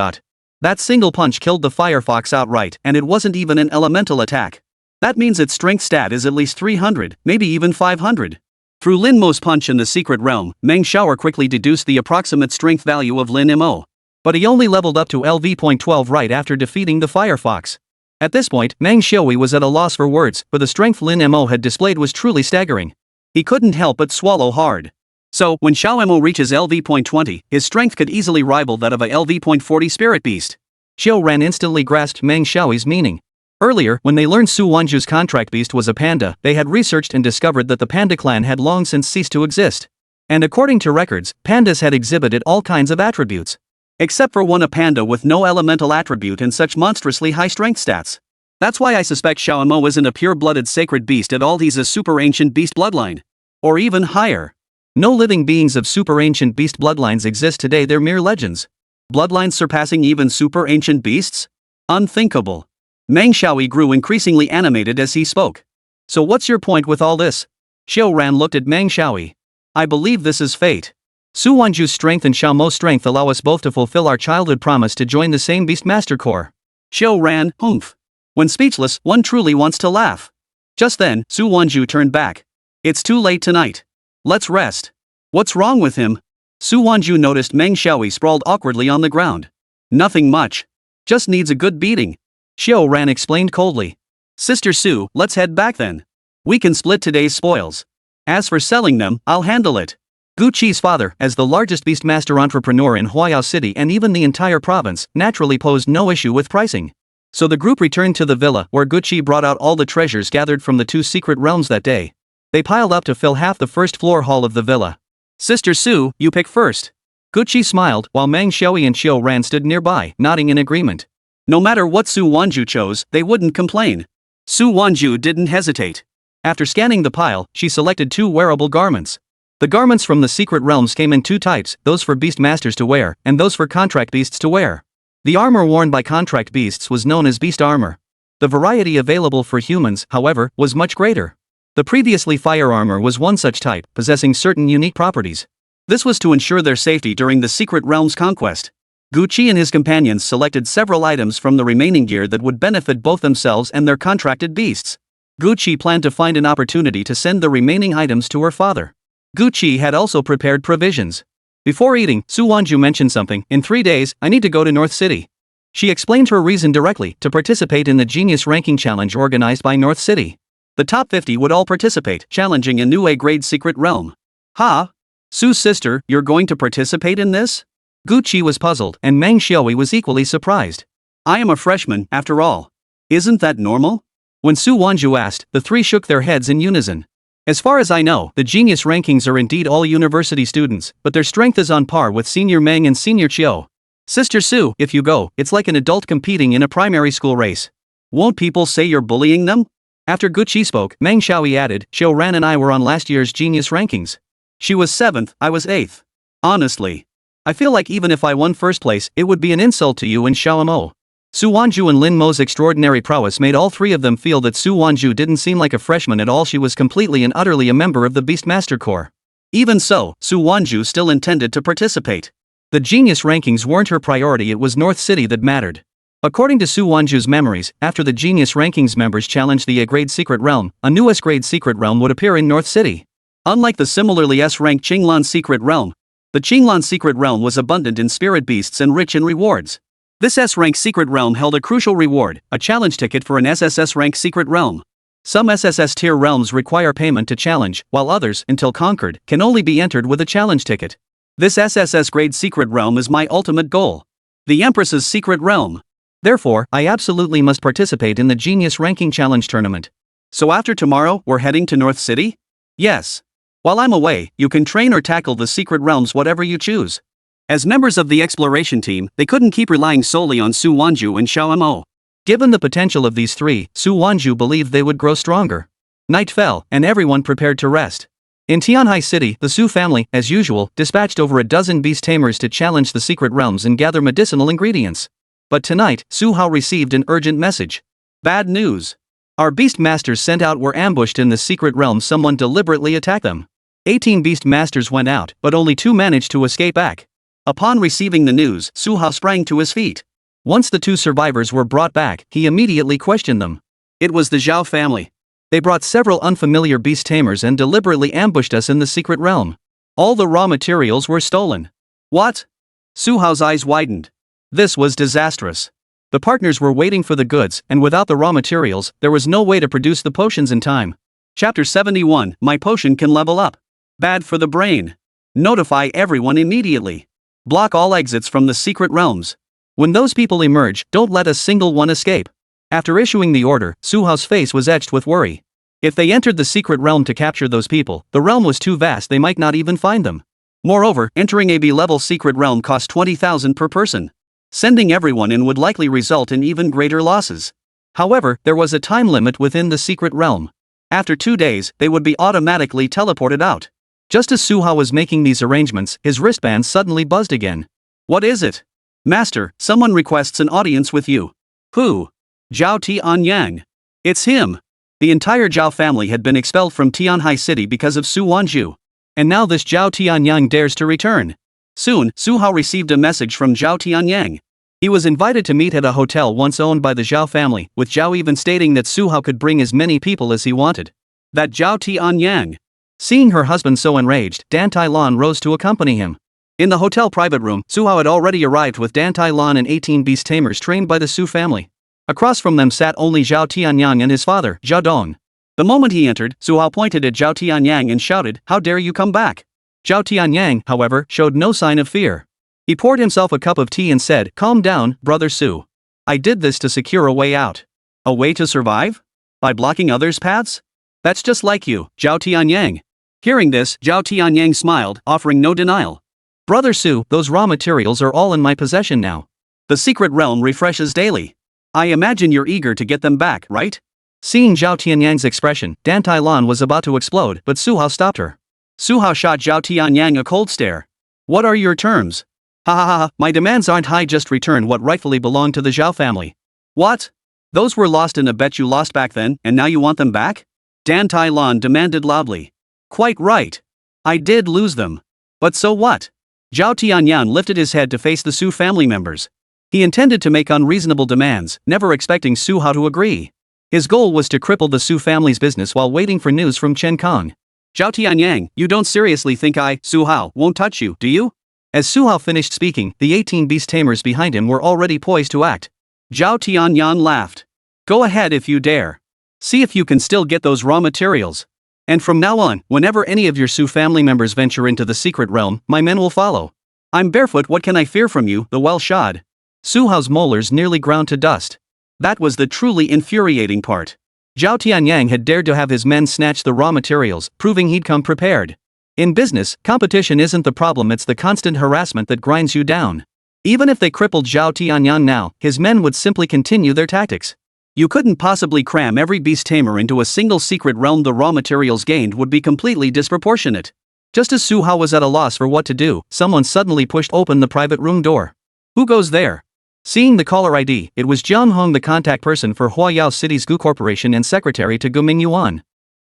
That single punch killed the Firefox outright, and it wasn't even an elemental attack. That means its strength stat is at least 300, maybe even 500. Through Lin Mo's punch in the secret realm, Meng Xiaoer quickly deduced the approximate strength value of Lin Mo. But he only leveled up to LV.12 right after defeating the Firefox. At this point, Meng Xiaoer was at a loss for words, for the strength Lin Mo had displayed was truly staggering. He couldn't help but swallow hard. So, when Xiao Mo reaches LV.20, his strength could easily rival that of a LV.40 spirit beast. Xiao Ran instantly grasped Meng Xiaoer's meaning. Earlier, when they learned Su Wanzhu's contract beast was a panda, they had researched and discovered that the panda clan had long since ceased to exist. And according to records, pandas had exhibited all kinds of attributes. Except for one, a panda with no elemental attribute and such monstrously high strength stats. That's why I suspect Xiao Mo isn't a pure-blooded sacred beast at all, he's a super ancient beast bloodline. Or even higher. No living beings of super ancient beast bloodlines exist today, they're mere legends. Bloodlines surpassing even super ancient beasts? Unthinkable. Meng Xiaoer grew increasingly animated as he spoke. So what's your point with all this? Xiao Ran looked at Meng Xiaoer. I believe this is fate. Su Wanzhu's strength and Xiao Mo's strength allow us both to fulfill our childhood promise to join the same Beastmaster Corps. Xiao Ran, humph. When speechless, one truly wants to laugh. Just then, Su Wanzhu turned back. It's too late tonight. Let's rest. What's wrong with him? Su Wanzhu noticed Meng Xiaoer sprawled awkwardly on the ground. Nothing much. Just needs a good beating. Xiao Ran explained coldly. Sister Su, let's head back then. We can split today's spoils. As for selling them, I'll handle it. Gu Qi's father, as the largest beastmaster entrepreneur in Huayao City and even the entire province, naturally posed no issue with pricing. So the group returned to the villa where Gu Qi brought out all the treasures gathered from the 2 secret realms that day. They piled up to fill half the first floor hall of the villa. Sister Su, you pick first. Gu Qi smiled while Meng Xiaoer and Xiao Ran stood nearby, nodding in agreement. No matter what Su Wanzhu chose, they wouldn't complain. Su Wanzhu didn't hesitate. After scanning the pile, she selected 2 wearable garments. The garments from the secret realms came in 2 types, those for beast masters to wear, and those for contract beasts to wear. The armor worn by contract beasts was known as beast armor. The variety available for humans, however, was much greater. The previously fire armor was one such type, possessing certain unique properties. This was to ensure their safety during the secret realm's conquest. Gu Qi and his companions selected several items from the remaining gear that would benefit both themselves and their contracted beasts. Gu Qi planned to find an opportunity to send the remaining items to her father. Gu Qi had also prepared provisions. Before eating, Su Wanzhu mentioned something. In 3 days, I need to go to North City. She explained her reason directly, to participate in the Genius Ranking Challenge organized by North City. The top 50 would all participate, challenging a new A-grade secret realm. Ha? Su's sister, you're going to participate in this? Gu Qi was puzzled, and Meng Xiaoer was equally surprised. I am a freshman, after all. Isn't that normal? When Su Wanzhu asked, the 3 shook their heads in unison. As far as I know, the Genius Rankings are indeed all university students, but their strength is on par with Senior Meng and Senior Qiu. Sister Su, if you go, it's like an adult competing in a primary school race. Won't people say you're bullying them? After Gu Qi spoke, Meng Xiaoer added, Xiao Ran and I were on last year's Genius Rankings. She was 7th, I was 8th. Honestly. I feel like even if I won first place, it would be an insult to you and Xiao Mo. Su Wanzhu and Lin Mo's extraordinary prowess made all 3 of them feel that Su Wanzhu didn't seem like a freshman at all, she was completely and utterly a member of the Beastmaster Corps. Even so, Su Wanzhu still intended to participate. The Genius Rankings weren't her priority, it was North City that mattered. According to Su Wanzhu's memories, after the Genius Rankings members challenged the A-grade secret realm, a new S-grade secret realm would appear in North City. Unlike the similarly S-ranked Qinglan secret realm, the Qinglan secret realm was abundant in spirit beasts and rich in rewards. This S-rank secret realm held a crucial reward, a challenge ticket for an SSS rank secret realm. Some SSS tier realms require payment to challenge, while others, until conquered, can only be entered with a challenge ticket. This SSS grade secret realm is my ultimate goal. The Empress's secret realm. Therefore, I absolutely must participate in the Genius Ranking Challenge tournament. So after tomorrow, we're heading to North City? Yes. While I'm away, you can train or tackle the secret realms whatever you choose. As members of the exploration team, they couldn't keep relying solely on Su Wanzhu and Xiao Mo. Given the potential of these 3, Su Wanzhu believed they would grow stronger. Night fell, and everyone prepared to rest. In Tianhai City, the Su family, as usual, dispatched over a dozen beast tamers to challenge the secret realms and gather medicinal ingredients. But tonight, Su Hao received an urgent message. Bad news. Our beast masters sent out were ambushed in the secret realm. Someone deliberately attacked them. 18 beast masters went out, but only 2 managed to escape back. Upon receiving the news, Su Hao sprang to his feet. Once the 2 survivors were brought back, he immediately questioned them. It was the Zhao family. They brought several unfamiliar beast tamers and deliberately ambushed us in the secret realm. All the raw materials were stolen. What? Su Hao's eyes widened. This was disastrous. The partners were waiting for the goods, and without the raw materials, there was no way to produce the potions in time. Chapter 71, My potion can level up. Bad for the brain. Notify everyone immediately. Block all exits from the secret realms. When those people emerge, don't let a single one escape. After issuing the order, Su Hao's face was etched with worry. If they entered the secret realm to capture those people, the realm was too vast, they might not even find them. Moreover, entering a B-level secret realm cost 20,000 per person. Sending everyone in would likely result in even greater losses. However, there was a time limit within the secret realm. After 2 days, they would be automatically teleported out. Just as Su Hao was making these arrangements, his wristband suddenly buzzed again. What is it? Master, someone requests an audience with you. Who? Zhao Tianyang. It's him. The entire Zhao family had been expelled from Tianhai City because of Su Wanzhu. And now this Zhao Tianyang dares to return. Soon, Su Hao received a message from Zhao Tianyang. He was invited to meet at a hotel once owned by the Zhao family, with Zhao even stating that Su Hao could bring as many people as he wanted. That Zhao Tianyang. Seeing her husband so enraged, Dan Tai Lan rose to accompany him. In the hotel private room, Su Hao had already arrived with Dan Tai Lan and 18 beast tamers trained by the Su family. Across from them sat only Zhao Tianyang and his father, Zhao Dong. The moment he entered, Su Hao pointed at Zhao Tianyang and shouted, "How dare you come back?" Zhao Tianyang, however, showed no sign of fear. He poured himself a cup of tea and said, "Calm down, brother Su. I did this to secure a way out." A way to survive? By blocking others' paths? That's just like you, Zhao Tianyang. Hearing this, Zhao Tianyang smiled, offering no denial. Brother Su, those raw materials are all in my possession now. The secret realm refreshes daily. I imagine you're eager to get them back, right? Seeing Zhao Tianyang's expression, Dan Tai Lan was about to explode, but Su Hao stopped her. Su Hao shot Zhao Tianyang a cold stare. What are your terms? Ha ha ha, my demands aren't high, just return what rightfully belonged to the Zhao family. What? Those were lost in a bet you lost back then, and now you want them back? Dan Tai Lan demanded loudly. Quite right. I did lose them. But so what? Zhao Tianyang lifted his head to face the Su family members. He intended to make unreasonable demands, never expecting Su Hao to agree. His goal was to cripple the Su family's business while waiting for news from Chen Kong. Zhao Tianyang, you don't seriously think I, Su Hao, won't touch you, do you? As Su Hao finished speaking, the 18 beast tamers behind him were already poised to act. Zhao Tianyang laughed. Go ahead if you dare. See if you can still get those raw materials. And from now on, whenever any of your Su family members venture into the secret realm, my men will follow. I'm barefoot, what can I fear from you, the well-shod? Su Hao's molars nearly ground to dust. That was the truly infuriating part. Zhao Tianyang had dared to have his men snatch the raw materials, proving he'd come prepared. In business, competition isn't the problem, it's the constant harassment that grinds you down. Even if they crippled Zhao Tianyang now, his men would simply continue their tactics. You couldn't possibly cram every beast tamer into a single secret realm. The raw materials gained would be completely disproportionate. Just as Su Hao was at a loss for what to do, someone suddenly pushed open the private room door. Who goes there? Seeing the caller ID, it was Jiang Hong, the contact person for Huayao City's Gu Corporation and secretary to Gu Mingyuan.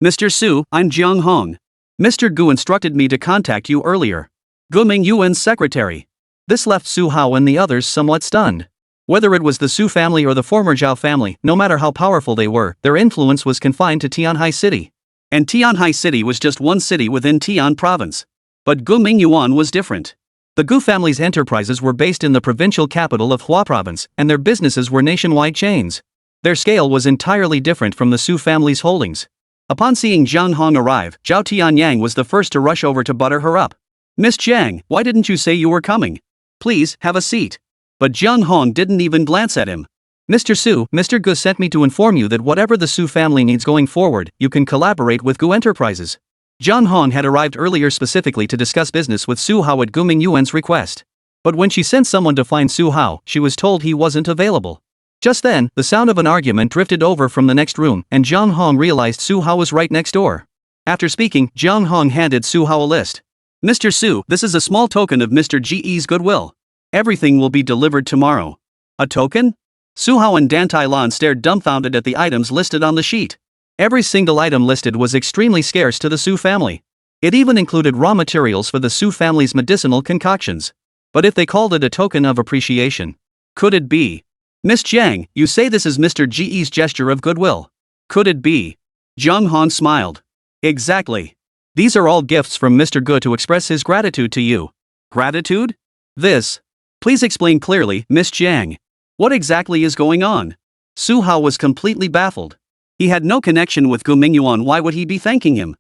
Mr. Su, I'm Jiang Hong. Mr. Gu instructed me to contact you earlier. Gu Mingyuan's secretary. This left Su Hao and the others somewhat stunned. Whether it was the Su family or the former Zhao family, no matter how powerful they were, their influence was confined to Tianhai City. And Tianhai City was just one city within Tian province. But Gu Mingyuan was different. The Gu family's enterprises were based in the provincial capital of Hua province, and their businesses were nationwide chains. Their scale was entirely different from the Su family's holdings. Upon seeing Jiang Hong arrive, Zhao Tianyang was the first to rush over to butter her up. Miss Jiang, why didn't you say you were coming? Please, have a seat. But Jiang Hong didn't even glance at him. Mr. Su, Mr. Gu sent me to inform you that whatever the Su family needs going forward, you can collaborate with Gu Enterprises. Jiang Hong had arrived earlier specifically to discuss business with Su Hao at Gu Mingyuan's request. But when she sent someone to find Su Hao, she was told he wasn't available. Just then, the sound of an argument drifted over from the next room, and Jiang Hong realized Su Hao was right next door. After speaking, Jiang Hong handed Su Hao a list. Mr. Su, this is a small token of Mr. Ge's goodwill. Everything will be delivered tomorrow. A token? Su Hao and Dan Tai Lan stared dumbfounded at the items listed on the sheet. Every single item listed was extremely scarce to the Su family. It even included raw materials for the Su family's medicinal concoctions. But if they called it a token of appreciation, could it be? Miss Jiang, you say this is Mr. Ge's gesture of goodwill. Could it be? Zhang Han smiled. Exactly. These are all gifts from Mr. Ge to express his gratitude to you. Gratitude? This. Please explain clearly, Miss Jiang. What exactly is going on? Su Hao was completely baffled. He had no connection with Gu Mingyuan, why would he be thanking him?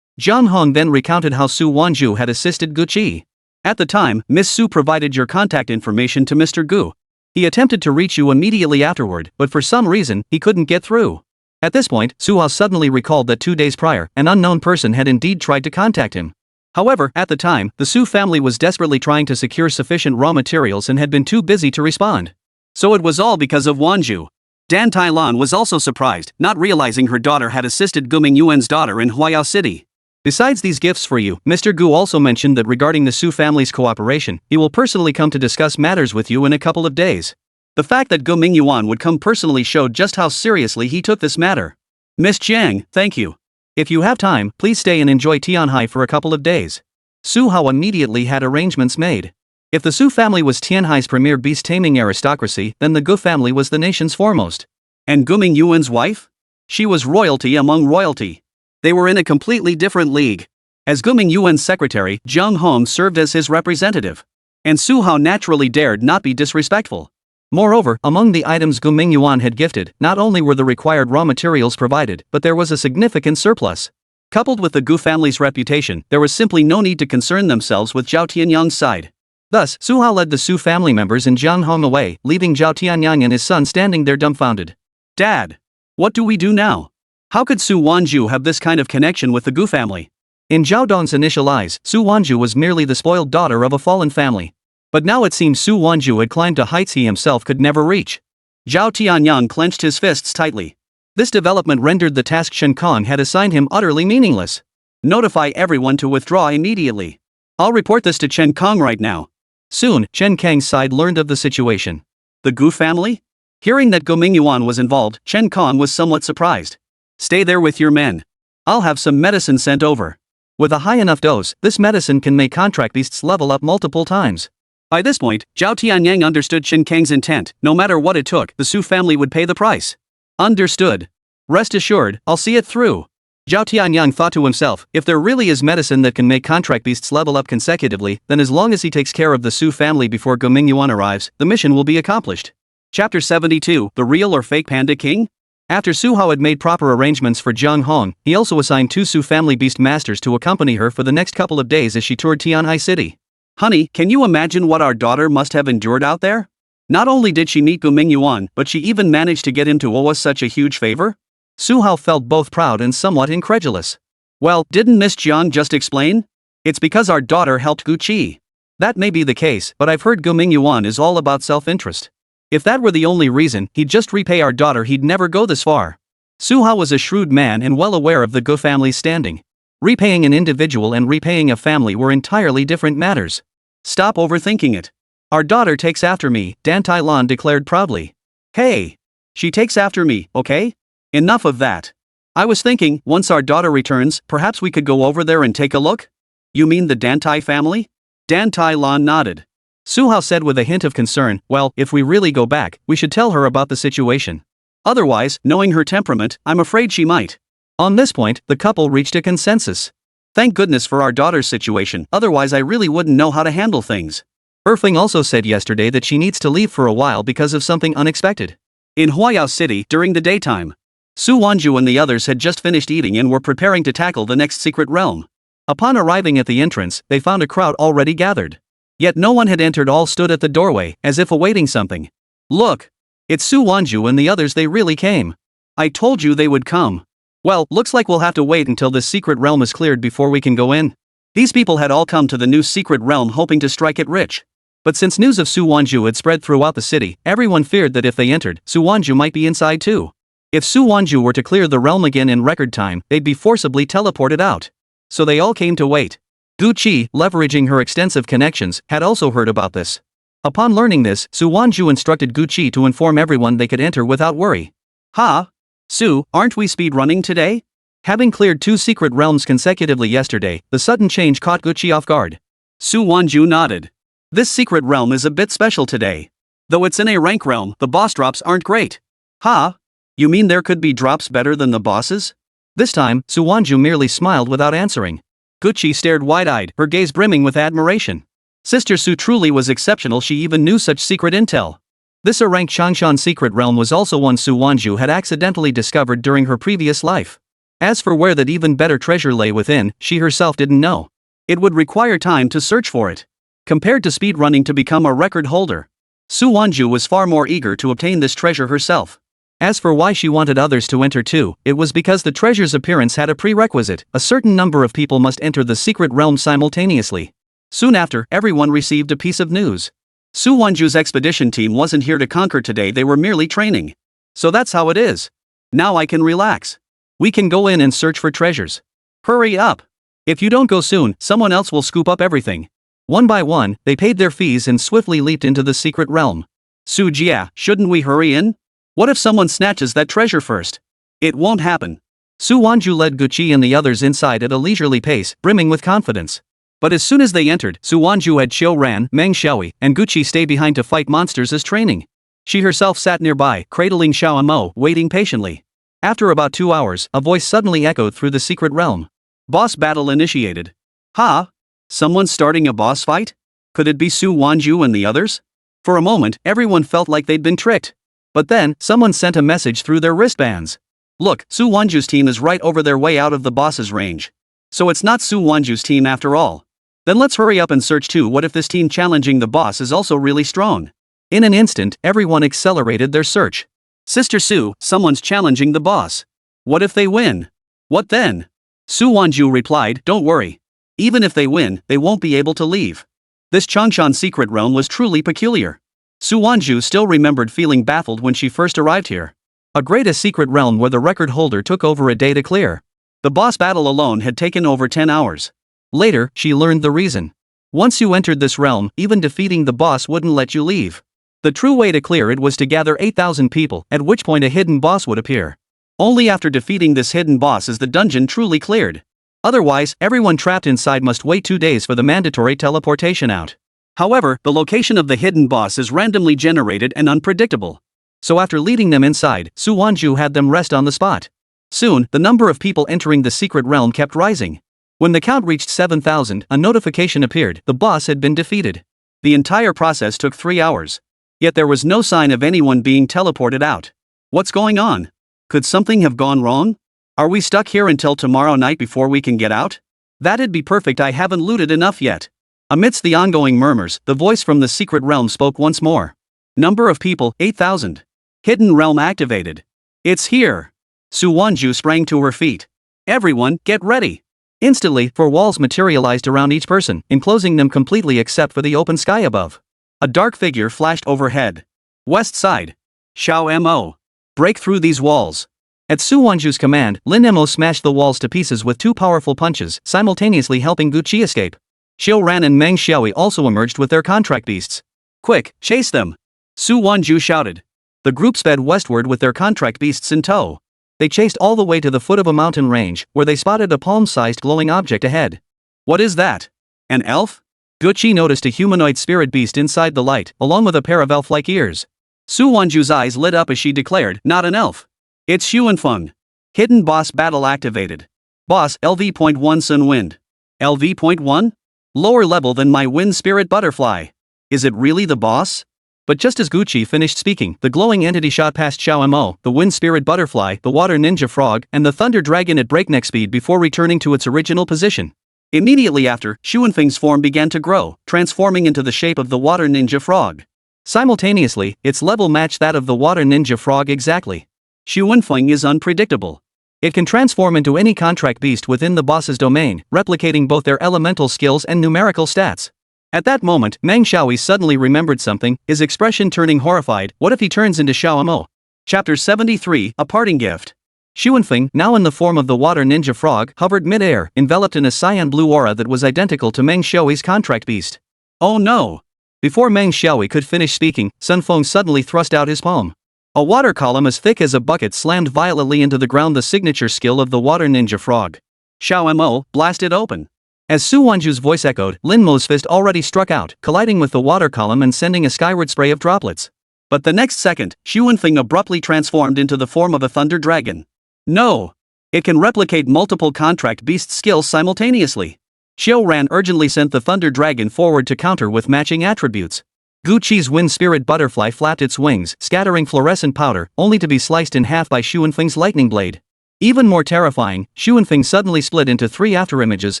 Zhang Hong then recounted how Su Wanzhu had assisted Gu Qi. At the time, Miss Su provided your contact information to Mr. Gu. He attempted to reach you immediately afterward, but for some reason, he couldn't get through. At this point, Su Hao suddenly recalled that 2 days prior, an unknown person had indeed tried to contact him. However, at the time, the Su family was desperately trying to secure sufficient raw materials and had been too busy to respond. So it was all because of Wanzhu. Dan Tai Lan was also surprised, not realizing her daughter had assisted Gu Mingyuan's daughter in Huayao City. Besides these gifts for you, Mr. Gu also mentioned that regarding the Su family's cooperation, he will personally come to discuss matters with you in a couple of days. The fact that Gu Mingyuan would come personally showed just how seriously he took this matter. Miss Jiang, thank you. If you have time, please stay and enjoy Tianhai for a couple of days. Su Hao immediately had arrangements made. If the Su family was Tianhai's premier beast-taming aristocracy, then the Gu family was the nation's foremost. And Gu Mingyuan's wife? She was royalty among royalty. They were in a completely different league. As Gu Mingyuan's secretary, Zhang Hong served as his representative. And Su Hao naturally dared not be disrespectful. Moreover, among the items Gu Mingyuan had gifted, not only were the required raw materials provided, but there was a significant surplus. Coupled with the Gu family's reputation, there was simply no need to concern themselves with Zhao Tianyang's side. Thus, Su Hao led the Su family members and Zhang Hong away, leaving Zhao Tianyang and his son standing there dumbfounded. Dad! What do we do now? How could Su Wanzhu have this kind of connection with the Gu family? In Zhao Dong's initial eyes, Su Wanzhu was merely the spoiled daughter of a fallen family. But now it seemed Su Wanzhu had climbed to heights he himself could never reach. Zhao Tianyang clenched his fists tightly. This development rendered the task Shen Kong had assigned him utterly meaningless. Notify everyone to withdraw immediately. I'll report this to Chen Kong right now. Soon, Chen Kang's side learned of the situation. The Gu family? Hearing that Gu Mingyuan was involved, Chen Kong was somewhat surprised. Stay there with your men. I'll have some medicine sent over. With a high enough dose, this medicine can make contract beasts level up multiple times. By this point, Zhao Tianyang understood Chen Kang's intent. No matter what it took, the Su family would pay the price. Understood. Rest assured, I'll see it through. Zhao Tianyang thought to himself, if there really is medicine that can make contract beasts level up consecutively, then as long as he takes care of the Su family before Gu Mingyuan arrives, the mission will be accomplished. Chapter 72, The Real or Fake Panda King? After Su Hao had made proper arrangements for Zhang Hong, he also assigned 2 Su family beast masters to accompany her for the next couple of days as she toured Tianhai City. Honey, can you imagine what our daughter must have endured out there? Not only did she meet Gu Mingyuan, but she even managed to get him to owe us such a huge favor? Su Hao felt both proud and somewhat incredulous. Well, didn't Miss Jiang just explain? It's because our daughter helped Gu Qi. That may be the case, but I've heard Gu Mingyuan is all about self-interest. If that were the only reason, he'd just repay our daughter, he'd never go this far. Su Hao was a shrewd man and well aware of the Gu family's standing. Repaying an individual and repaying a family were entirely different matters. Stop overthinking it. Our daughter takes after me, Dan Tai Lan declared proudly. Hey! She takes after me, okay? Enough of that. I was thinking, once our daughter returns, perhaps we could go over there and take a look? You mean the Dan Tai family? Dan Tai Lan nodded. Su Hao said with a hint of concern, well, if we really go back, we should tell her about the situation. Otherwise, knowing her temperament, I'm afraid she might. On this point, the couple reached a consensus. Thank goodness for our daughter's situation, otherwise I really wouldn't know how to handle things. Erfeng also said yesterday that she needs to leave for a while because of something unexpected. In Huayao City, during the daytime, Su Wanzhu and the others had just finished eating and were preparing to tackle the next secret realm. Upon arriving at the entrance, they found a crowd already gathered. Yet no one had entered, all stood at the doorway, as if awaiting something. Look! It's Su Wanzhu and the others, they really came. I told you they would come. Well, looks like we'll have to wait until this secret realm is cleared before we can go in. These people had all come to the new secret realm hoping to strike it rich. But since news of Su Wanzhu had spread throughout the city, everyone feared that if they entered, Su Wanzhu might be inside too. If Su Wanzhu were to clear the realm again in record time, they'd be forcibly teleported out. So they all came to wait. Gu Qi, leveraging her extensive connections, had also heard about this. Upon learning this, Su Wanzhu instructed Guqi to inform everyone they could enter without worry. Ha! Su, aren't we speedrunning today? Having cleared 2 secret realms consecutively yesterday, the sudden change caught Guqi off guard. Su Wanzhu nodded. This secret realm is a bit special today. Though it's in a rank realm, the boss drops aren't great. Ha! You mean there could be drops better than the bosses? This time, Su Wanzhu merely smiled without answering. Guqi stared wide-eyed, her gaze brimming with admiration. Sister Su truly was exceptional, she even knew such secret intel. This A-rank Changshan secret realm was also one Su Wanzhu had accidentally discovered during her previous life. As for where that even better treasure lay within, she herself didn't know. It would require time to search for it. Compared to speedrunning to become a record holder, Su Wanzhu was far more eager to obtain this treasure herself. As for why she wanted others to enter too, it was because the treasure's appearance had a prerequisite: a certain number of people must enter the secret realm simultaneously. Soon after, everyone received a piece of news. Su Wanzhu's expedition team wasn't here to conquer today, they were merely training. So that's how it is. Now I can relax. We can go in and search for treasures. Hurry up. If you don't go soon, someone else will scoop up everything. One by one, they paid their fees and swiftly leaped into the secret realm. Su Jia, shouldn't we hurry in? What if someone snatches that treasure first? It won't happen. Su Wanzhu led Guqi and the others inside at a leisurely pace, brimming with confidence. But as soon as they entered, Su Wanzhu had Qiu Ran, Meng Xiaoyi, and Guqi stay behind to fight monsters as training. She herself sat nearby, cradling Xiao Mo, waiting patiently. After about 2 hours, a voice suddenly echoed through the secret realm. Boss battle initiated. Ha! Someone starting a boss fight? Could it be Su Wanzhu and the others? For a moment, everyone felt like they'd been tricked. But then, someone sent a message through their wristbands. Look, Su Wanzhu's team is right over their way out of the boss's range. So it's not Su Wanzhu's team after all. Then let's hurry up and search too. What if this team challenging the boss is also really strong? In an instant, everyone accelerated their search. Sister Su, someone's challenging the boss. What if they win? What then? Su Wanzhu replied, don't worry. Even if they win, they won't be able to leave. This Changshan secret realm was truly peculiar. Su Wanzhu still remembered feeling baffled when she first arrived here. A great secret realm where the record holder took over a day to clear. The boss battle alone had taken over 10 hours. Later, she learned the reason. Once you entered this realm, even defeating the boss wouldn't let you leave. The true way to clear it was to gather 8,000 people, at which point a hidden boss would appear. Only after defeating this hidden boss is the dungeon truly cleared. Otherwise, everyone trapped inside must wait 2 days for the mandatory teleportation out. However, the location of the hidden boss is randomly generated and unpredictable. So after leading them inside, Su Wanzhu had them rest on the spot. Soon, the number of people entering the secret realm kept rising. When the count reached 7,000, a notification appeared: the boss had been defeated. The entire process took 3 hours. Yet there was no sign of anyone being teleported out. What's going on? Could something have gone wrong? Are we stuck here until tomorrow night before we can get out? That'd be perfect, I haven't looted enough yet. Amidst the ongoing murmurs, the voice from the secret realm spoke once more. Number of people, 8,000. Hidden realm activated. It's here. Su Wanzhu sprang to her feet. Everyone, get ready. Instantly, 4 walls materialized around each person, enclosing them completely except for the open sky above. A dark figure flashed overhead. West side. Xiao Mo. Break through these walls. At Su Wanzhu's command, Lin Mo smashed the walls to pieces with 2 powerful punches, simultaneously helping Guqi escape. Qiu Ran and Meng Xiaoyi also emerged with their contract beasts. Quick, chase them! Su Wanzhu shouted. The group sped westward with their contract beasts in tow. They chased all the way to the foot of a mountain range, where they spotted a palm-sized glowing object ahead. What is that? An elf? Guqi noticed a humanoid spirit beast inside the light, along with a pair of elf-like ears. Su Wanzhu's eyes lit up as she declared, not an elf. It's Xuanfeng. Hidden boss battle activated. Boss, LV.1 Sun Wind. LV.1? Lower level than my wind spirit butterfly. Is it really the boss? But just as Guqi finished speaking, the glowing entity shot past Xiao Mo, the wind spirit butterfly, the water ninja frog, and the thunder dragon at breakneck speed before returning to its original position. Immediately after, Xuanfeng's form began to grow, transforming into the shape of the water ninja frog. Simultaneously, its level matched that of the water ninja frog exactly. Xuanfeng is unpredictable. It can transform into any contract beast within the boss's domain, replicating both their elemental skills and numerical stats. At that moment, Meng Xiaoyi suddenly remembered something, his expression turning horrified. What if he turns into Xiao Mo? Chapter 73, A Parting Gift. Xuanfeng, now in the form of the water ninja frog, hovered mid-air, enveloped in a cyan blue aura that was identical to Meng Xiaoyi's contract beast. Oh no! Before Meng Xiaoyi could finish speaking, Sun Feng suddenly thrust out his palm. A water column as thick as a bucket slammed violently into the ground, the signature skill of the water ninja frog. Xiao Mo blasted open. As Su Wanzhu's voice echoed, Lin Mo's fist already struck out, colliding with the water column and sending a skyward spray of droplets. But the next second, Xu Wenfeng abruptly transformed into the form of a thunder dragon. No! It can replicate multiple contract beast skills simultaneously. Xiao Ran urgently sent the thunder dragon forward to counter with matching attributes. Gu Qi's wind spirit butterfly flapped its wings, scattering fluorescent powder, only to be sliced in half by Xu Wenfeng's lightning blade. Even more terrifying, Xu Wenfeng suddenly split into 3 afterimages,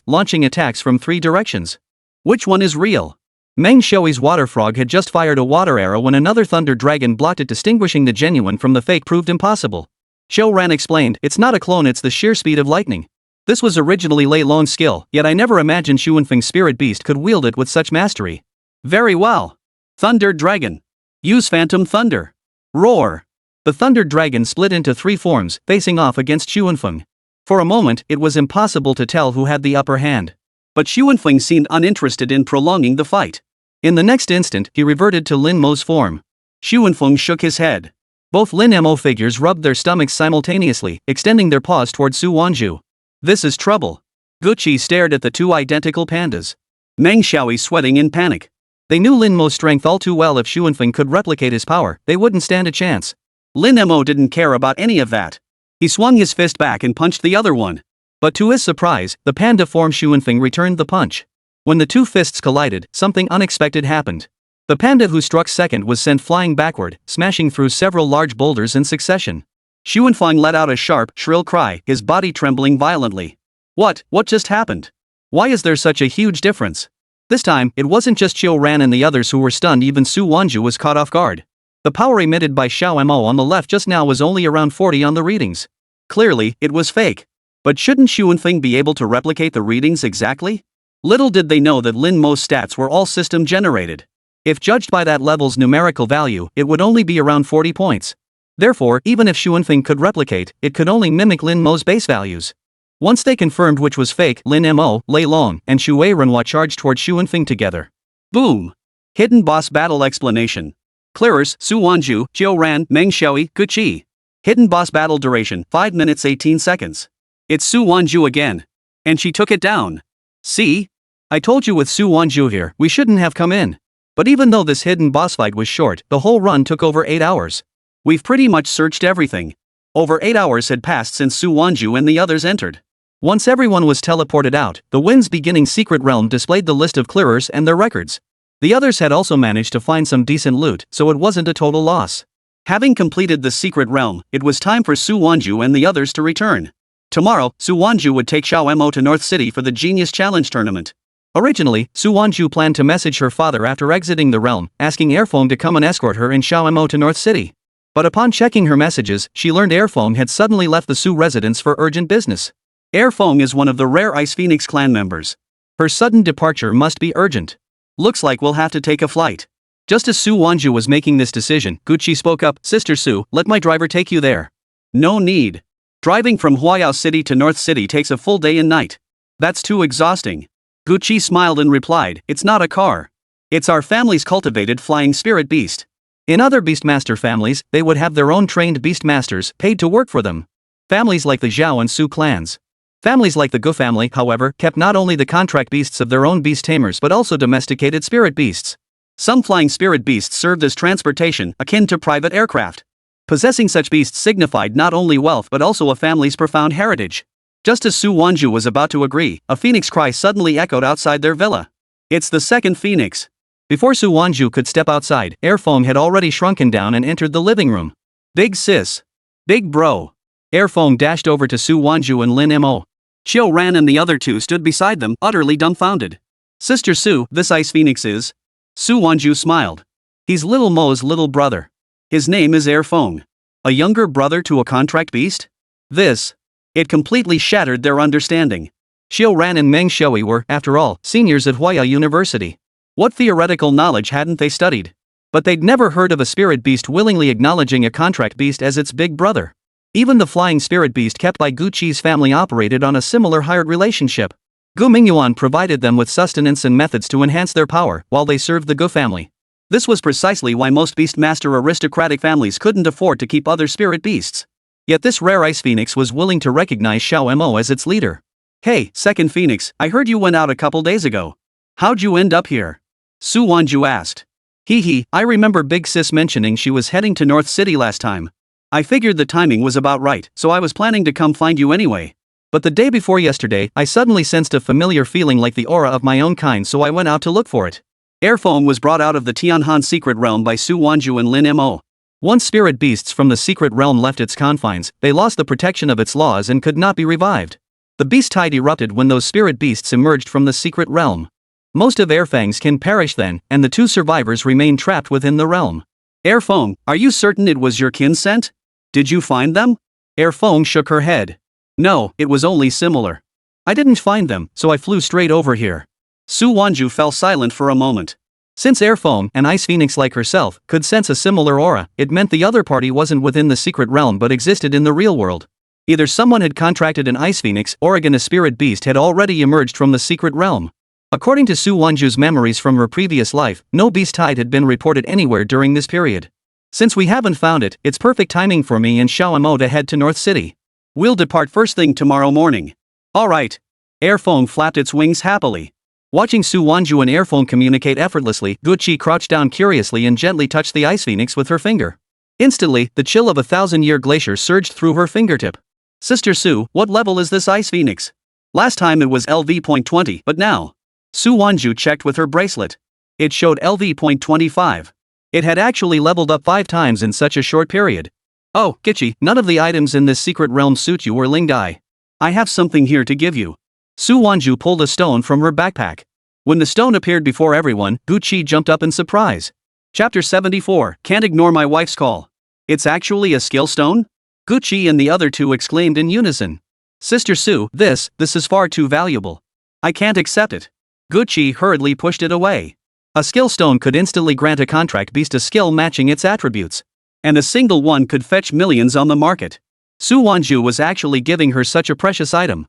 launching attacks from 3 directions. Which one is real? Meng Xiaoyi's water frog had just fired a water arrow when another thunder dragon blocked it. Distinguishing the genuine from the fake proved impossible. Xiao Ran explained, "It's not a clone, it's the sheer speed of lightning. This was originally Lei Long's skill, yet I never imagined Xu Wenfeng's spirit beast could wield it with such mastery." Very well. Thunder Dragon. Use Phantom Thunder. Roar. The Thunder Dragon split into 3 forms, facing off against Xu Wenfeng. For a moment, it was impossible to tell who had the upper hand. But Xu Wenfeng seemed uninterested in prolonging the fight. In the next instant, he reverted to Lin Mo's form. Xu Wenfeng shook his head. Both Lin Mo figures rubbed their stomachs simultaneously, extending their paws toward Su Wanzhu. This is trouble. Gu Qi stared at the 2 identical pandas. Meng Xiaoyi sweating in panic. They knew Lin Mo's strength all too well. If Xu Wenfeng could replicate his power, they wouldn't stand a chance. Lin Mo didn't care about any of that. He swung his fist back and punched the other one. But to his surprise, the panda form Xu Wenfeng returned the punch. When the 2 fists collided, something unexpected happened. The panda who struck second was sent flying backward, smashing through several large boulders in succession. Xu Wenfeng let out a sharp, shrill cry, his body trembling violently. What just happened? Why is there such a huge difference? This time, it wasn't just Xiao Ran and the others who were stunned. Even Su Wanzhu was caught off guard. The power emitted by Xiao Mo on the left just now was only around 40 on the readings. Clearly, it was fake. But shouldn't Xu Wenfeng be able to replicate the readings exactly? Little did they know that Lin Mo's stats were all system generated. If judged by that level's numerical value, it would only be around 40 points. Therefore, even if Xu Wenfeng could replicate, it could only mimic Lin Mo's base values. Once they confirmed which was fake, Lin Mo, Lei Long, and Xu Weirenhua charged toward Xu Wenfeng together. Boom! Hidden boss battle explanation. Clearers, Su Wanzhu, Jiao Ran, Meng Xiaoyi, Gu Qi. Hidden boss battle duration, 5 minutes 18 seconds. It's Su Wanzhu again. And she took it down. See? I told you with Su Wanzhu here, we shouldn't have come in. But even though this hidden boss fight was short, the whole run took over 8 hours. We've pretty much searched everything. Over 8 hours had passed since Su Wanzhu and the others entered. Once everyone was teleported out, the Wind's Beginning secret realm displayed the list of clearers and their records. The others had also managed to find some decent loot, so it wasn't a total loss. Having completed the secret realm, it was time for Su Wanzhu and the others to return. Tomorrow, Su Wanzhu would take Xiao Mo to North City for the Genius Challenge tournament. Originally, Su Wanzhu planned to message her father after exiting the realm, asking Airfong to come and escort her and Xiao Mo to North City. But upon checking her messages, she learned Airfong had suddenly left the Su residence for urgent business. Airfong is one of the rare Ice Phoenix clan members. Her sudden departure must be urgent. Looks like we'll have to take a flight. Just as Su Wanzhu was making this decision, Gu Qi spoke up, "Sister Su, let my driver take you there." "No need. Driving from Huayao City to North City takes a full day and night. That's too exhausting." Gu Qi smiled and replied, "It's not a car. It's our family's cultivated flying spirit beast." In other Beastmaster families, they would have their own trained Beastmasters paid to work for them. Families like the Zhao and Su clans. Families like the Gu family, however, kept not only the contract beasts of their own beast tamers but also domesticated spirit beasts. Some flying spirit beasts served as transportation, akin to private aircraft. Possessing such beasts signified not only wealth but also a family's profound heritage. Just as Su Wanzhu was about to agree, a phoenix cry suddenly echoed outside their villa. "It's the second phoenix." Before Su Wanzhu could step outside, Airfong had already shrunken down and entered the living room. "Big sis. Big bro." Airfong dashed over to Su Wanzhu and Lin Mo. Xiao Ran and the other 2 stood beside them, utterly dumbfounded. "Sister Su, this Ice Phoenix is?" Su Wanzhu smiled. "He's Little Mo's little brother. His name is Airfong. A younger brother to a contract beast? It completely shattered their understanding. Xiao Ran and Meng Xiaoyi were, after all, seniors at Huaya University. What theoretical knowledge hadn't they studied? But they'd never heard of a spirit beast willingly acknowledging a contract beast as its big brother. Even the flying spirit beast kept by Gu Qi's family operated on a similar hired relationship. Gu Mingyuan provided them with sustenance and methods to enhance their power, while they served the Gu family. This was precisely why most Beastmaster aristocratic families couldn't afford to keep other spirit beasts. Yet this rare ice phoenix was willing to recognize Xiao Mo as its leader. "Hey, second phoenix, I heard you went out a couple days ago. How'd you end up here?" Su Wanzhu asked. Hee, I remember Big Sis mentioning she was heading to North City last time. I figured the timing was about right, so I was planning to come find you anyway. But the day before yesterday, I suddenly sensed a familiar feeling like the aura of my own kind, so I went out to look for it. Air foam was brought out of the Tianhan secret realm by Su Wanzhu and Lin Mo. Once spirit beasts from the secret realm left its confines, they lost the protection of its laws and could not be revived. The beast tide erupted when those spirit beasts emerged from the secret realm. Most of Airfang's kin perished then, and the two survivors remained trapped within the realm. Airfang, are you certain it was your kin scent? Did you find them? Airfang shook her head. No, it was only similar. I didn't find them, so I flew straight over here. Su Wanzhu fell silent for a moment. Since Airfang, an ice phoenix like herself, could sense a similar aura, it meant the other party wasn't within the secret realm but existed in the real world. Either someone had contracted an ice phoenix or again a spirit beast had already emerged from the secret realm. According to Su Wanzhu's memories from her previous life, no beast tide had been reported anywhere during this period. Since we haven't found it, it's perfect timing for me and Xiao Mo to head to North City. We'll depart first thing tomorrow morning. Alright. Airfang flapped its wings happily. Watching Su Wanzhu and Airfang communicate effortlessly, Guqi crouched down curiously and gently touched the ice phoenix with her finger. Instantly, the chill of a 1,000-year glacier surged through her fingertip. Sister Su, what level is this ice phoenix? Last time it was LV.20, but now. Su Wanzhu checked with her bracelet. It showed LV.25. It had actually leveled up 5 times in such a short period. Oh, Guqi, none of the items in this secret realm suit you or Lingai. I have something here to give you. Su Wanzhu pulled a stone from her backpack. When the stone appeared before everyone, Guqi jumped up in surprise. Chapter 74, Can't Ignore My Wife's Call. It's actually a skill stone? Guqi and the other two exclaimed in unison. Sister Su, this is far too valuable. I can't accept it. Guqi hurriedly pushed it away. A skill stone could instantly grant a contract beast a skill matching its attributes. And a single one could fetch millions on the market. Su Wanzhu was actually giving her such a precious item.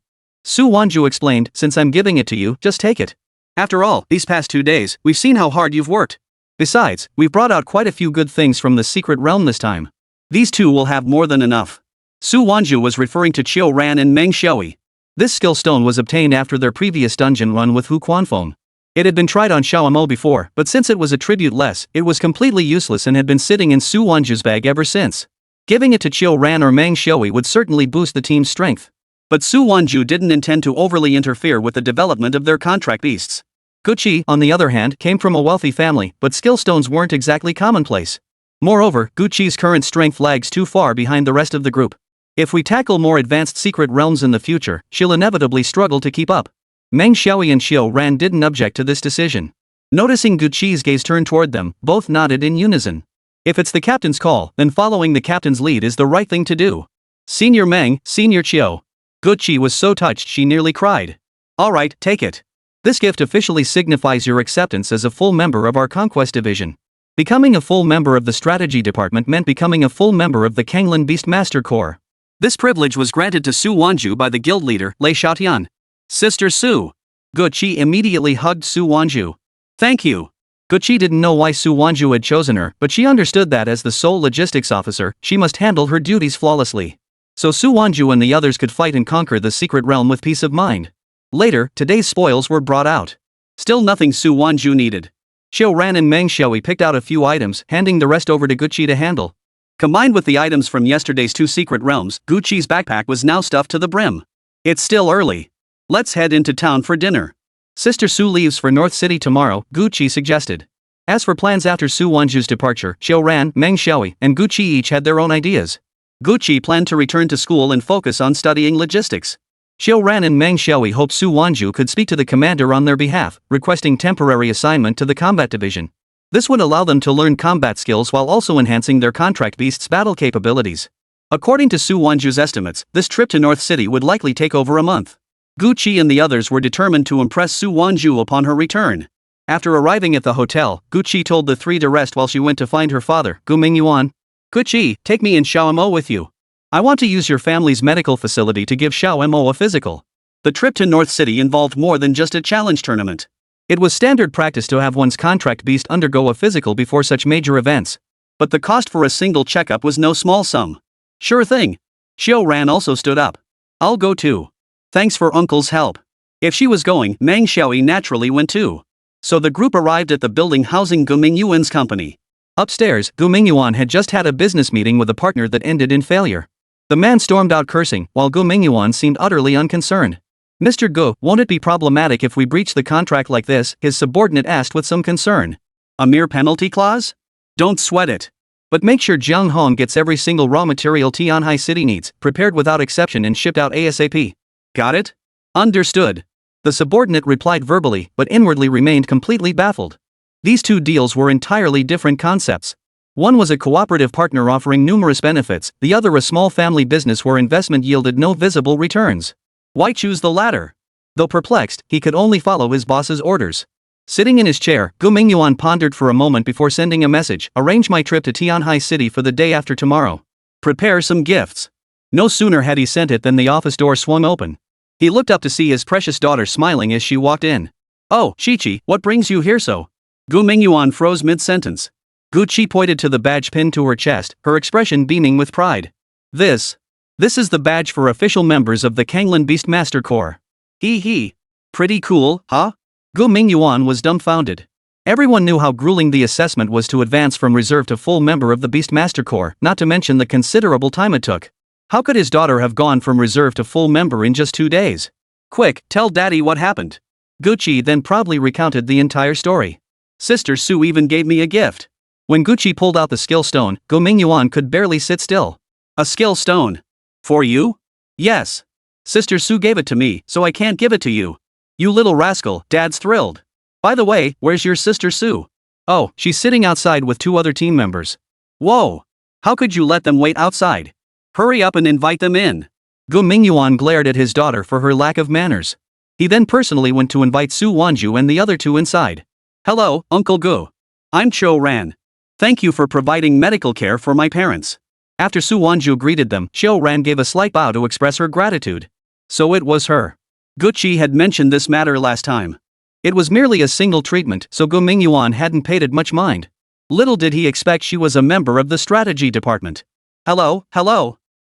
Su Wanzhu explained, since I'm giving it to you, just take it. After all, these past 2 days, we've seen how hard you've worked. Besides, we've brought out quite a few good things from the secret realm this time. These two will have more than enough. Su Wanzhu was referring to Qiu Ran and Meng Xiaoi. This skill stone was obtained after their previous dungeon run with Hu Quanfeng. It had been tried on Xiao Mo before, but since it was attributeless, it was completely useless and had been sitting in Su Wanzhu's bag ever since. Giving it to Qiu Ran or Meng Xiaoi would certainly boost the team's strength. But Su Wanzhu didn't intend to overly interfere with the development of their contract beasts. Guqi, on the other hand, came from a wealthy family, but skill stones weren't exactly commonplace. Moreover, Guqi's current strength lags too far behind the rest of the group. If we tackle more advanced secret realms in the future, she'll inevitably struggle to keep up. Meng Xiaoi and Qiu Ran didn't object to this decision. Noticing Guqi's gaze turn toward them, both nodded in unison. If it's the captain's call, then following the captain's lead is the right thing to do. Senior Meng, Senior Qiu. Guqi was so touched she nearly cried. Alright, take it. This gift officially signifies your acceptance as a full member of our conquest division. Becoming a full member of the strategy department meant becoming a full member of the Kenglin Beastmaster Corps. This privilege was granted to Su Wanzhu by the guild leader, Lei Xiaotian. Sister Su. Guqi immediately hugged Su Wanzhu. Thank you. Guqi didn't know why Su Wanzhu had chosen her, but she understood that as the sole logistics officer, she must handle her duties flawlessly. So Su Wanzhu and the others could fight and conquer the secret realm with peace of mind. Later, today's spoils were brought out. Still nothing Su Wanzhu needed. Qiu Ran and Meng Xiaoi picked out a few items, handing the rest over to Guqi to handle. Combined with the items from yesterday's 2 secret realms, Guqi's backpack was now stuffed to the brim. It's still early. Let's head into town for dinner. Sister Su leaves for North City tomorrow, Guqi suggested. As for plans after Su Wanzhu's departure, Qiu Ran, Meng Xiaoi, and Guqi each had their own ideas. Guqi planned to return to school and focus on studying logistics. Qiu Ran and Meng Xiaoi hoped Su Wanzhu could speak to the commander on their behalf, requesting temporary assignment to the combat division. This would allow them to learn combat skills while also enhancing their contract beasts' battle capabilities. According to Su Wanzhu's estimates, this trip to North City would likely take over a month. Guqi and the others were determined to impress Su Wanzhu upon her return. After arriving at the hotel, Guqi told the 3 to rest while she went to find her father, Gu Mingyuan. Guqi, take me and Xiao Mo with you. I want to use your family's medical facility to give Xiao Mo a physical. The trip to North City involved more than just a challenge tournament. It was standard practice to have one's contract beast undergo a physical before such major events. But the cost for a single checkup was no small sum. Sure thing. Xiao Ran also stood up. I'll go too. Thanks for uncle's help. If she was going, Meng Xiaoyi naturally went too. So the group arrived at the building housing Gu Mingyuan's company. Upstairs, Gu Mingyuan had just had a business meeting with a partner that ended in failure. The man stormed out cursing, while Gu Mingyuan seemed utterly unconcerned. Mr. Gu, won't it be problematic if we breach the contract like this? His subordinate asked with some concern. A mere penalty clause? Don't sweat it. But make sure Jiang Hong gets every single raw material Tianhai City needs, prepared without exception and shipped out ASAP. Got it? Understood. The subordinate replied verbally, but inwardly remained completely baffled. These two deals were entirely different concepts. One was a cooperative partner offering numerous benefits, the other a small family business where investment yielded no visible returns. Why choose the latter? Though perplexed, he could only follow his boss's orders. Sitting in his chair, Gu Mingyuan pondered for a moment before sending a message. Arrange my trip to Tianhai City for the day after tomorrow. Prepare some gifts. No sooner had he sent it than the office door swung open. He looked up to see his precious daughter smiling as she walked in. Oh, Chi-Chi, what brings you here so? Gu Mingyuan froze mid-sentence. Gu-Chi pointed to the badge pinned to her chest, her expression beaming with pride. This is the badge for official members of the Kanglin Beastmaster Corps. Hee. Pretty cool, huh? Gu Mingyuan was dumbfounded. Everyone knew how grueling the assessment was to advance from reserve to full member of the Beastmaster Corps, not to mention the considerable time it took. How could his daughter have gone from reserve to full member in just 2 days? Quick, tell daddy what happened. Gu-Chi then proudly recounted the entire story. Sister Su even gave me a gift. When Gu-Chi pulled out the skill stone, Gu Mingyuan could barely sit still. A skill stone? For you? Yes. Sister Su gave it to me, so I can't give it to you. You little rascal, Dad's thrilled. By the way, where's your sister Su? Oh, she's sitting outside with 2 other team members. Whoa! How could you let them wait outside? Hurry up and invite them in. Gu Mingyuan glared at his daughter for her lack of manners. He then personally went to invite Su Wanzhu and the other 2 inside. Hello, Uncle Gu. I'm Xiao Ran. Thank you for providing medical care for my parents. After Su Wanzhu greeted them, Xiao Ran gave a slight bow to express her gratitude. So it was her. Gu-Chi had mentioned this matter last time. It was merely a single treatment, so Gu Mingyuan hadn't paid it much mind. Little did he expect she was a member of the strategy department. Hello.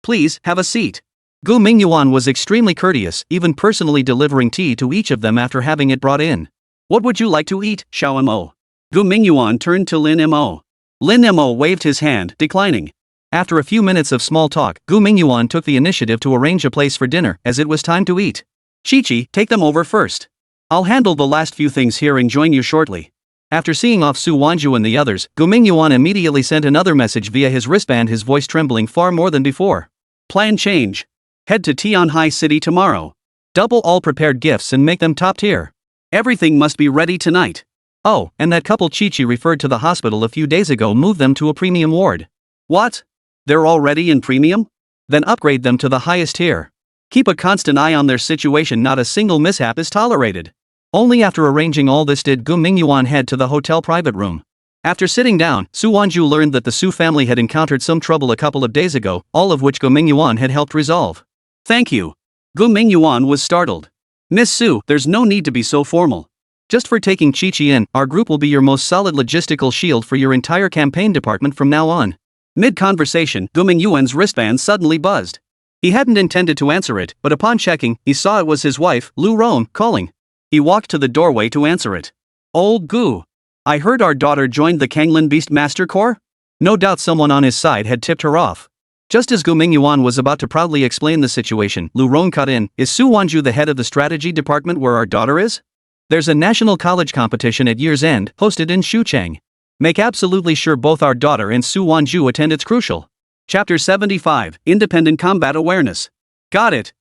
Please, have a seat. Gu Mingyuan was extremely courteous, even personally delivering tea to each of them after having it brought in. What would you like to eat, Xiao Mo? Gu Mingyuan turned to Lin Mo. Lin Mo waved his hand, declining. After a few minutes of small talk, Gu Mingyuan took the initiative to arrange a place for dinner, as it was time to eat. Chi-Chi, take them over first. I'll handle the last few things here and join you shortly. After seeing off Su Wanzhu and the others, Gu Mingyuan immediately sent another message via his wristband, his voice trembling far more than before. Plan change. Head to Tianhai City tomorrow. Double all prepared gifts and make them top tier. Everything must be ready tonight. Oh, and that couple Chi-Chi referred to the hospital a few days ago, move them to a premium ward. What? They're already in premium? Then upgrade them to the highest tier. Keep a constant eye on their situation, not a single mishap is tolerated. Only after arranging all this did Gu Mingyuan head to the hotel private room. After sitting down, Su Wanzhu learned that the Su family had encountered some trouble a couple of days ago, all of which Gu Mingyuan had helped resolve. Thank you. Gu Mingyuan was startled. Miss Su, there's no need to be so formal. Just for taking Chi-Chi in, our group will be your most solid logistical shield for your entire campaign department from now on. Mid-conversation, Gu Mingyuan's wristband suddenly buzzed. He hadn't intended to answer it, but upon checking, he saw it was his wife, Lu Ron, calling. He walked to the doorway to answer it. Old Gu. I heard our daughter joined the Kanglin Beastmaster Corps? No doubt someone on his side had tipped her off. Just as Gu Mingyuan was about to proudly explain the situation, Lu Ron cut in. Is Su Wanzhu the head of the strategy department where our daughter is? There's a national college competition at year's end, hosted in Xuchang. Make absolutely sure both our daughter and Su Wanzhu attend, it's crucial. Chapter 75, Independent Combat Awareness. Got it.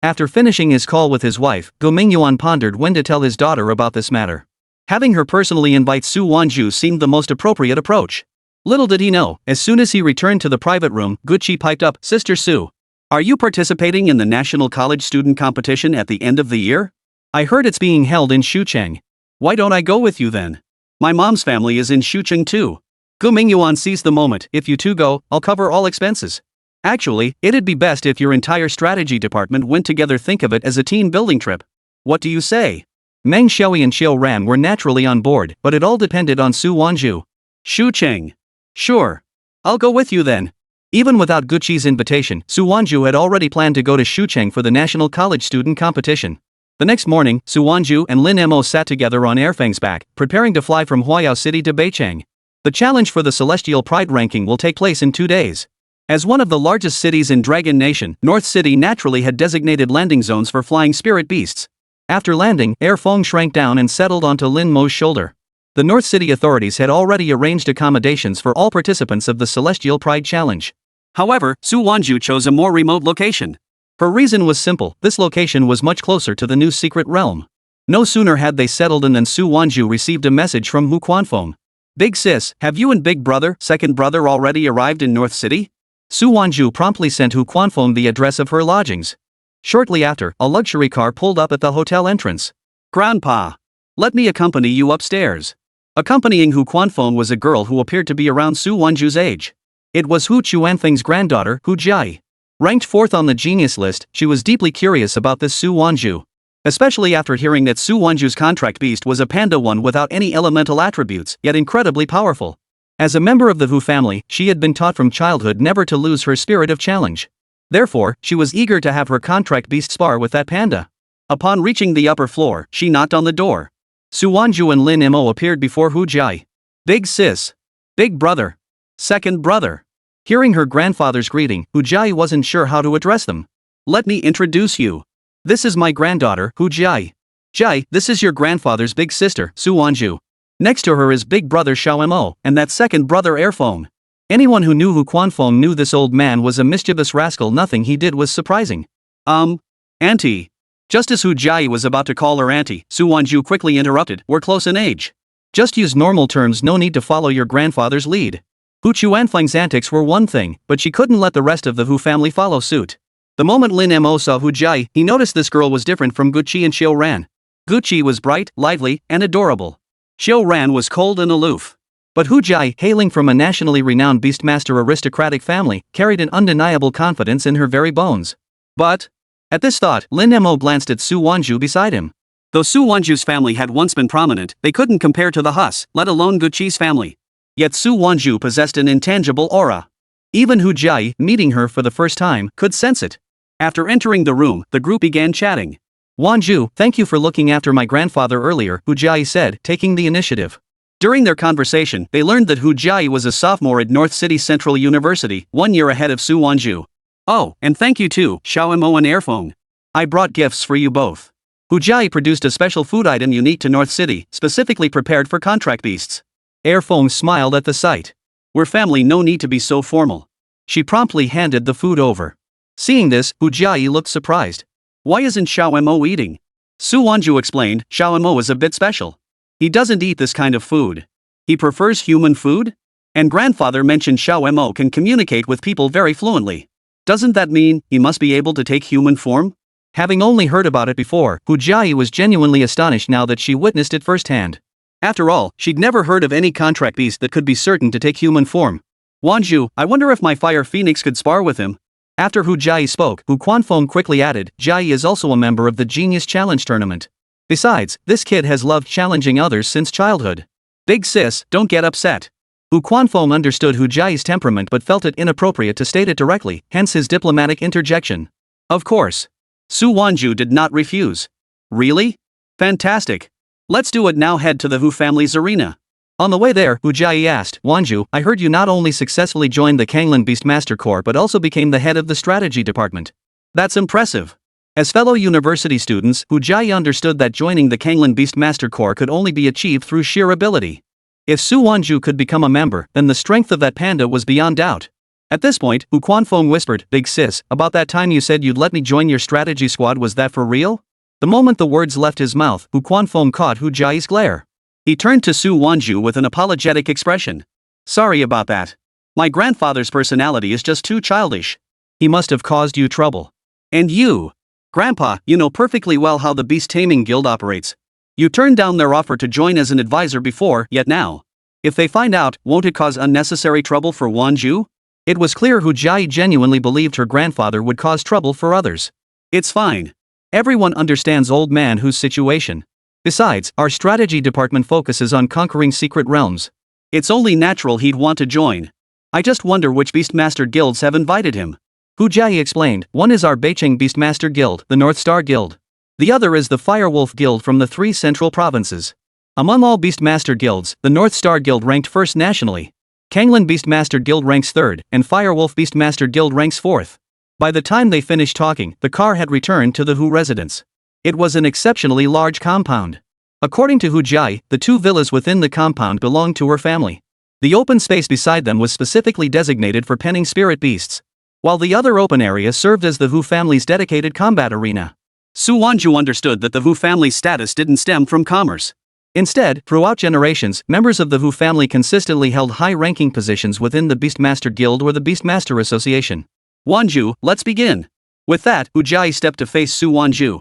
After finishing his call with his wife, Gu Mingyuan pondered when to tell his daughter about this matter. Having her personally invite Su Wanzhu seemed the most appropriate approach. Little did he know, as soon as he returned to the private room, Gu-Chi piped up, Sister Su. Are you participating in the National College Student Competition at the end of the year? I heard it's being held in Xuchang. Why don't I go with you then? My mom's family is in Xuchang too. Gu Mingyuan seized the moment. If you two go, I'll cover all expenses. Actually, it'd be best if your entire strategy department went together. Think of it as a team building trip. What do you say? Meng Xiaoyi and Xiao Ran were naturally on board, but it all depended on Su Wanzhu. Shu Cheng. Sure. I'll go with you then. Even without Guqi's invitation, Su Wanzhu had already planned to go to Shucheng for the National College Student Competition. The next morning, Su Wanzhu and Lin Mo sat together on Airfang's back, preparing to fly from Huayao City to Beicheng. The challenge for the Celestial Pride ranking will take place in 2 days. As one of the largest cities in Dragon Nation, North City naturally had designated landing zones for flying spirit beasts. After landing, Air Feng shrank down and settled onto Lin Mo's shoulder. The North City authorities had already arranged accommodations for all participants of the Celestial Pride Challenge. However, Su Wanzhu chose a more remote location. Her reason was simple: this location was much closer to the new secret realm. No sooner had they settled in than Su Wanzhu received a message from Hu Quanfeng. Big sis, have you and big brother, second brother already arrived in North City? Su Wanzhu promptly sent Hu Quanfeng the address of her lodgings. Shortly after, a luxury car pulled up at the hotel entrance. Grandpa, let me accompany you upstairs. Accompanying Hu Quanfeng was a girl who appeared to be around Su Wanzhu's age. It was Hu Chuanfeng's granddaughter, Hu Jiai. Ranked 4th on the genius list, she was deeply curious about this Su Wanzhu. Especially after hearing that Su Wanzhu's contract beast was a panda one without any elemental attributes, yet incredibly powerful. As a member of the Hu family, she had been taught from childhood never to lose her spirit of challenge. Therefore, she was eager to have her contract beast spar with that panda. Upon reaching the upper floor, she knocked on the door. Su Wanzhu and Lin Mo appeared before Hu Jiai. Big sis. Big brother. Second brother. Hearing her grandfather's greeting, Hu Jiai wasn't sure how to address them. Let me introduce you. This is my granddaughter, Hu Jiai. Jiai, this is your grandfather's big sister, Su Wanzhu. Next to her is big brother Xiao Mo, and that second brother Airfeng. Anyone who knew Hu Quanfeng knew this old man was a mischievous rascal. Nothing he did was surprising. Auntie. Just as Hu Jiai was about to call her auntie, Su Wanzhu quickly interrupted, we're close in age. Just use normal terms, no need to follow your grandfather's lead. Hu Chuanfeng's antics were one thing, but she couldn't let the rest of the Hu family follow suit. The moment Lin Mo saw Hu Jiai, he noticed this girl was different from Guqi and Xiao Ran. Guqi was bright, lively, and adorable. Xiao Ran was cold and aloof. But Hu Jiai, hailing from a nationally renowned beastmaster aristocratic family, carried an undeniable confidence in her very bones. But, at this thought, Lin Mo glanced at Su Wanzhu beside him. Though Su Wanzhu's family had once been prominent, they couldn't compare to the Hus, let alone Guqi's family. Yet Su Wanzhu possessed an intangible aura. Even Hu Jiai, meeting her for the first time, could sense it. After entering the room, the group began chatting. Wanzhu, thank you for looking after my grandfather earlier, Hu Jiai said, taking the initiative. During their conversation, they learned that Hu Jiai was a sophomore at North City Central University, 1 year ahead of Su Wanzhu. Oh, and thank you too, Xiao Mo and Airfeng. I brought gifts for you both. Hu Jiai produced a special food item unique to North City, specifically prepared for contract beasts. Airfeng smiled at the sight. We're family, no need to be so formal. She promptly handed the food over. Seeing this, Hu Jiai looked surprised. Why isn't Xiao Mo eating? Su Wanzhu explained, Xiao Mo is a bit special. He doesn't eat this kind of food. He prefers human food? And grandfather mentioned Xiao Mo can communicate with people very fluently. Doesn't that mean he must be able to take human form? Having only heard about it before, Hu Jiai was genuinely astonished now that she witnessed it firsthand. After all, she'd never heard of any contract beast that could be certain to take human form. Wanzhu, I wonder if my fire phoenix could spar with him. After Hu Jiai spoke, Hu Quanfeng quickly added, Jiai is also a member of the Genius Challenge tournament. Besides, this kid has loved challenging others since childhood. Big sis, don't get upset. Hu Quanfeng understood Hu Jiai's temperament but felt it inappropriate to state it directly, hence his diplomatic interjection. Of course. Su Wanzhu did not refuse. Really? Fantastic. Let's do it now. Head to the Hu family's arena. On the way there, Hu Jiai asked, Wanzhu, I heard you not only successfully joined the Kanglin Beastmaster Corps but also became the head of the strategy department. That's impressive. As fellow university students, Hu Jiai understood that joining the Kanglin Beastmaster Corps could only be achieved through sheer ability. If Su Wanzhu could become a member, then the strength of that panda was beyond doubt. At this point, Hu Quanfeng whispered, Big sis, about that time you said you'd let me join your strategy squad, was that for real? The moment the words left his mouth, Hu Quanfeng caught Hu Jiai's glare. He turned to Su Wanzhu with an apologetic expression. Sorry about that. My grandfather's personality is just too childish. He must have caused you trouble. And you? Grandpa, you know perfectly well how the Beast Taming Guild operates. You turned down their offer to join as an advisor before, yet now. If they find out, won't it cause unnecessary trouble for Wanzhu? It was clear Hu Jiai genuinely believed her grandfather would cause trouble for others. It's fine. Everyone understands old man Hu's situation. Besides, our strategy department focuses on conquering secret realms. It's only natural he'd want to join. I just wonder which Beastmaster guilds have invited him. Hu Jiayi explained, one is our Beicheng Beastmaster Guild, the North Star Guild. The other is the Firewolf Guild from the 3 central provinces. Among all Beastmaster guilds, the North Star Guild ranked first nationally. Kanglin Beastmaster Guild ranks third, and Firewolf Beastmaster Guild ranks fourth. By the time they finished talking, the car had returned to the Hu residence. It was an exceptionally large compound. According to Hu Jiayi, the 2 villas within the compound belonged to her family. The open space beside them was specifically designated for penning spirit beasts, while the other open area served as the Hu family's dedicated combat arena. Su Wanzhu understood that the Hu family's status didn't stem from commerce. Instead, throughout generations, members of the Hu family consistently held high-ranking positions within the Beastmaster Guild or the Beastmaster Association. Wanzhu, let's begin. With that, Hu Jiayi stepped to face Su Wanzhu.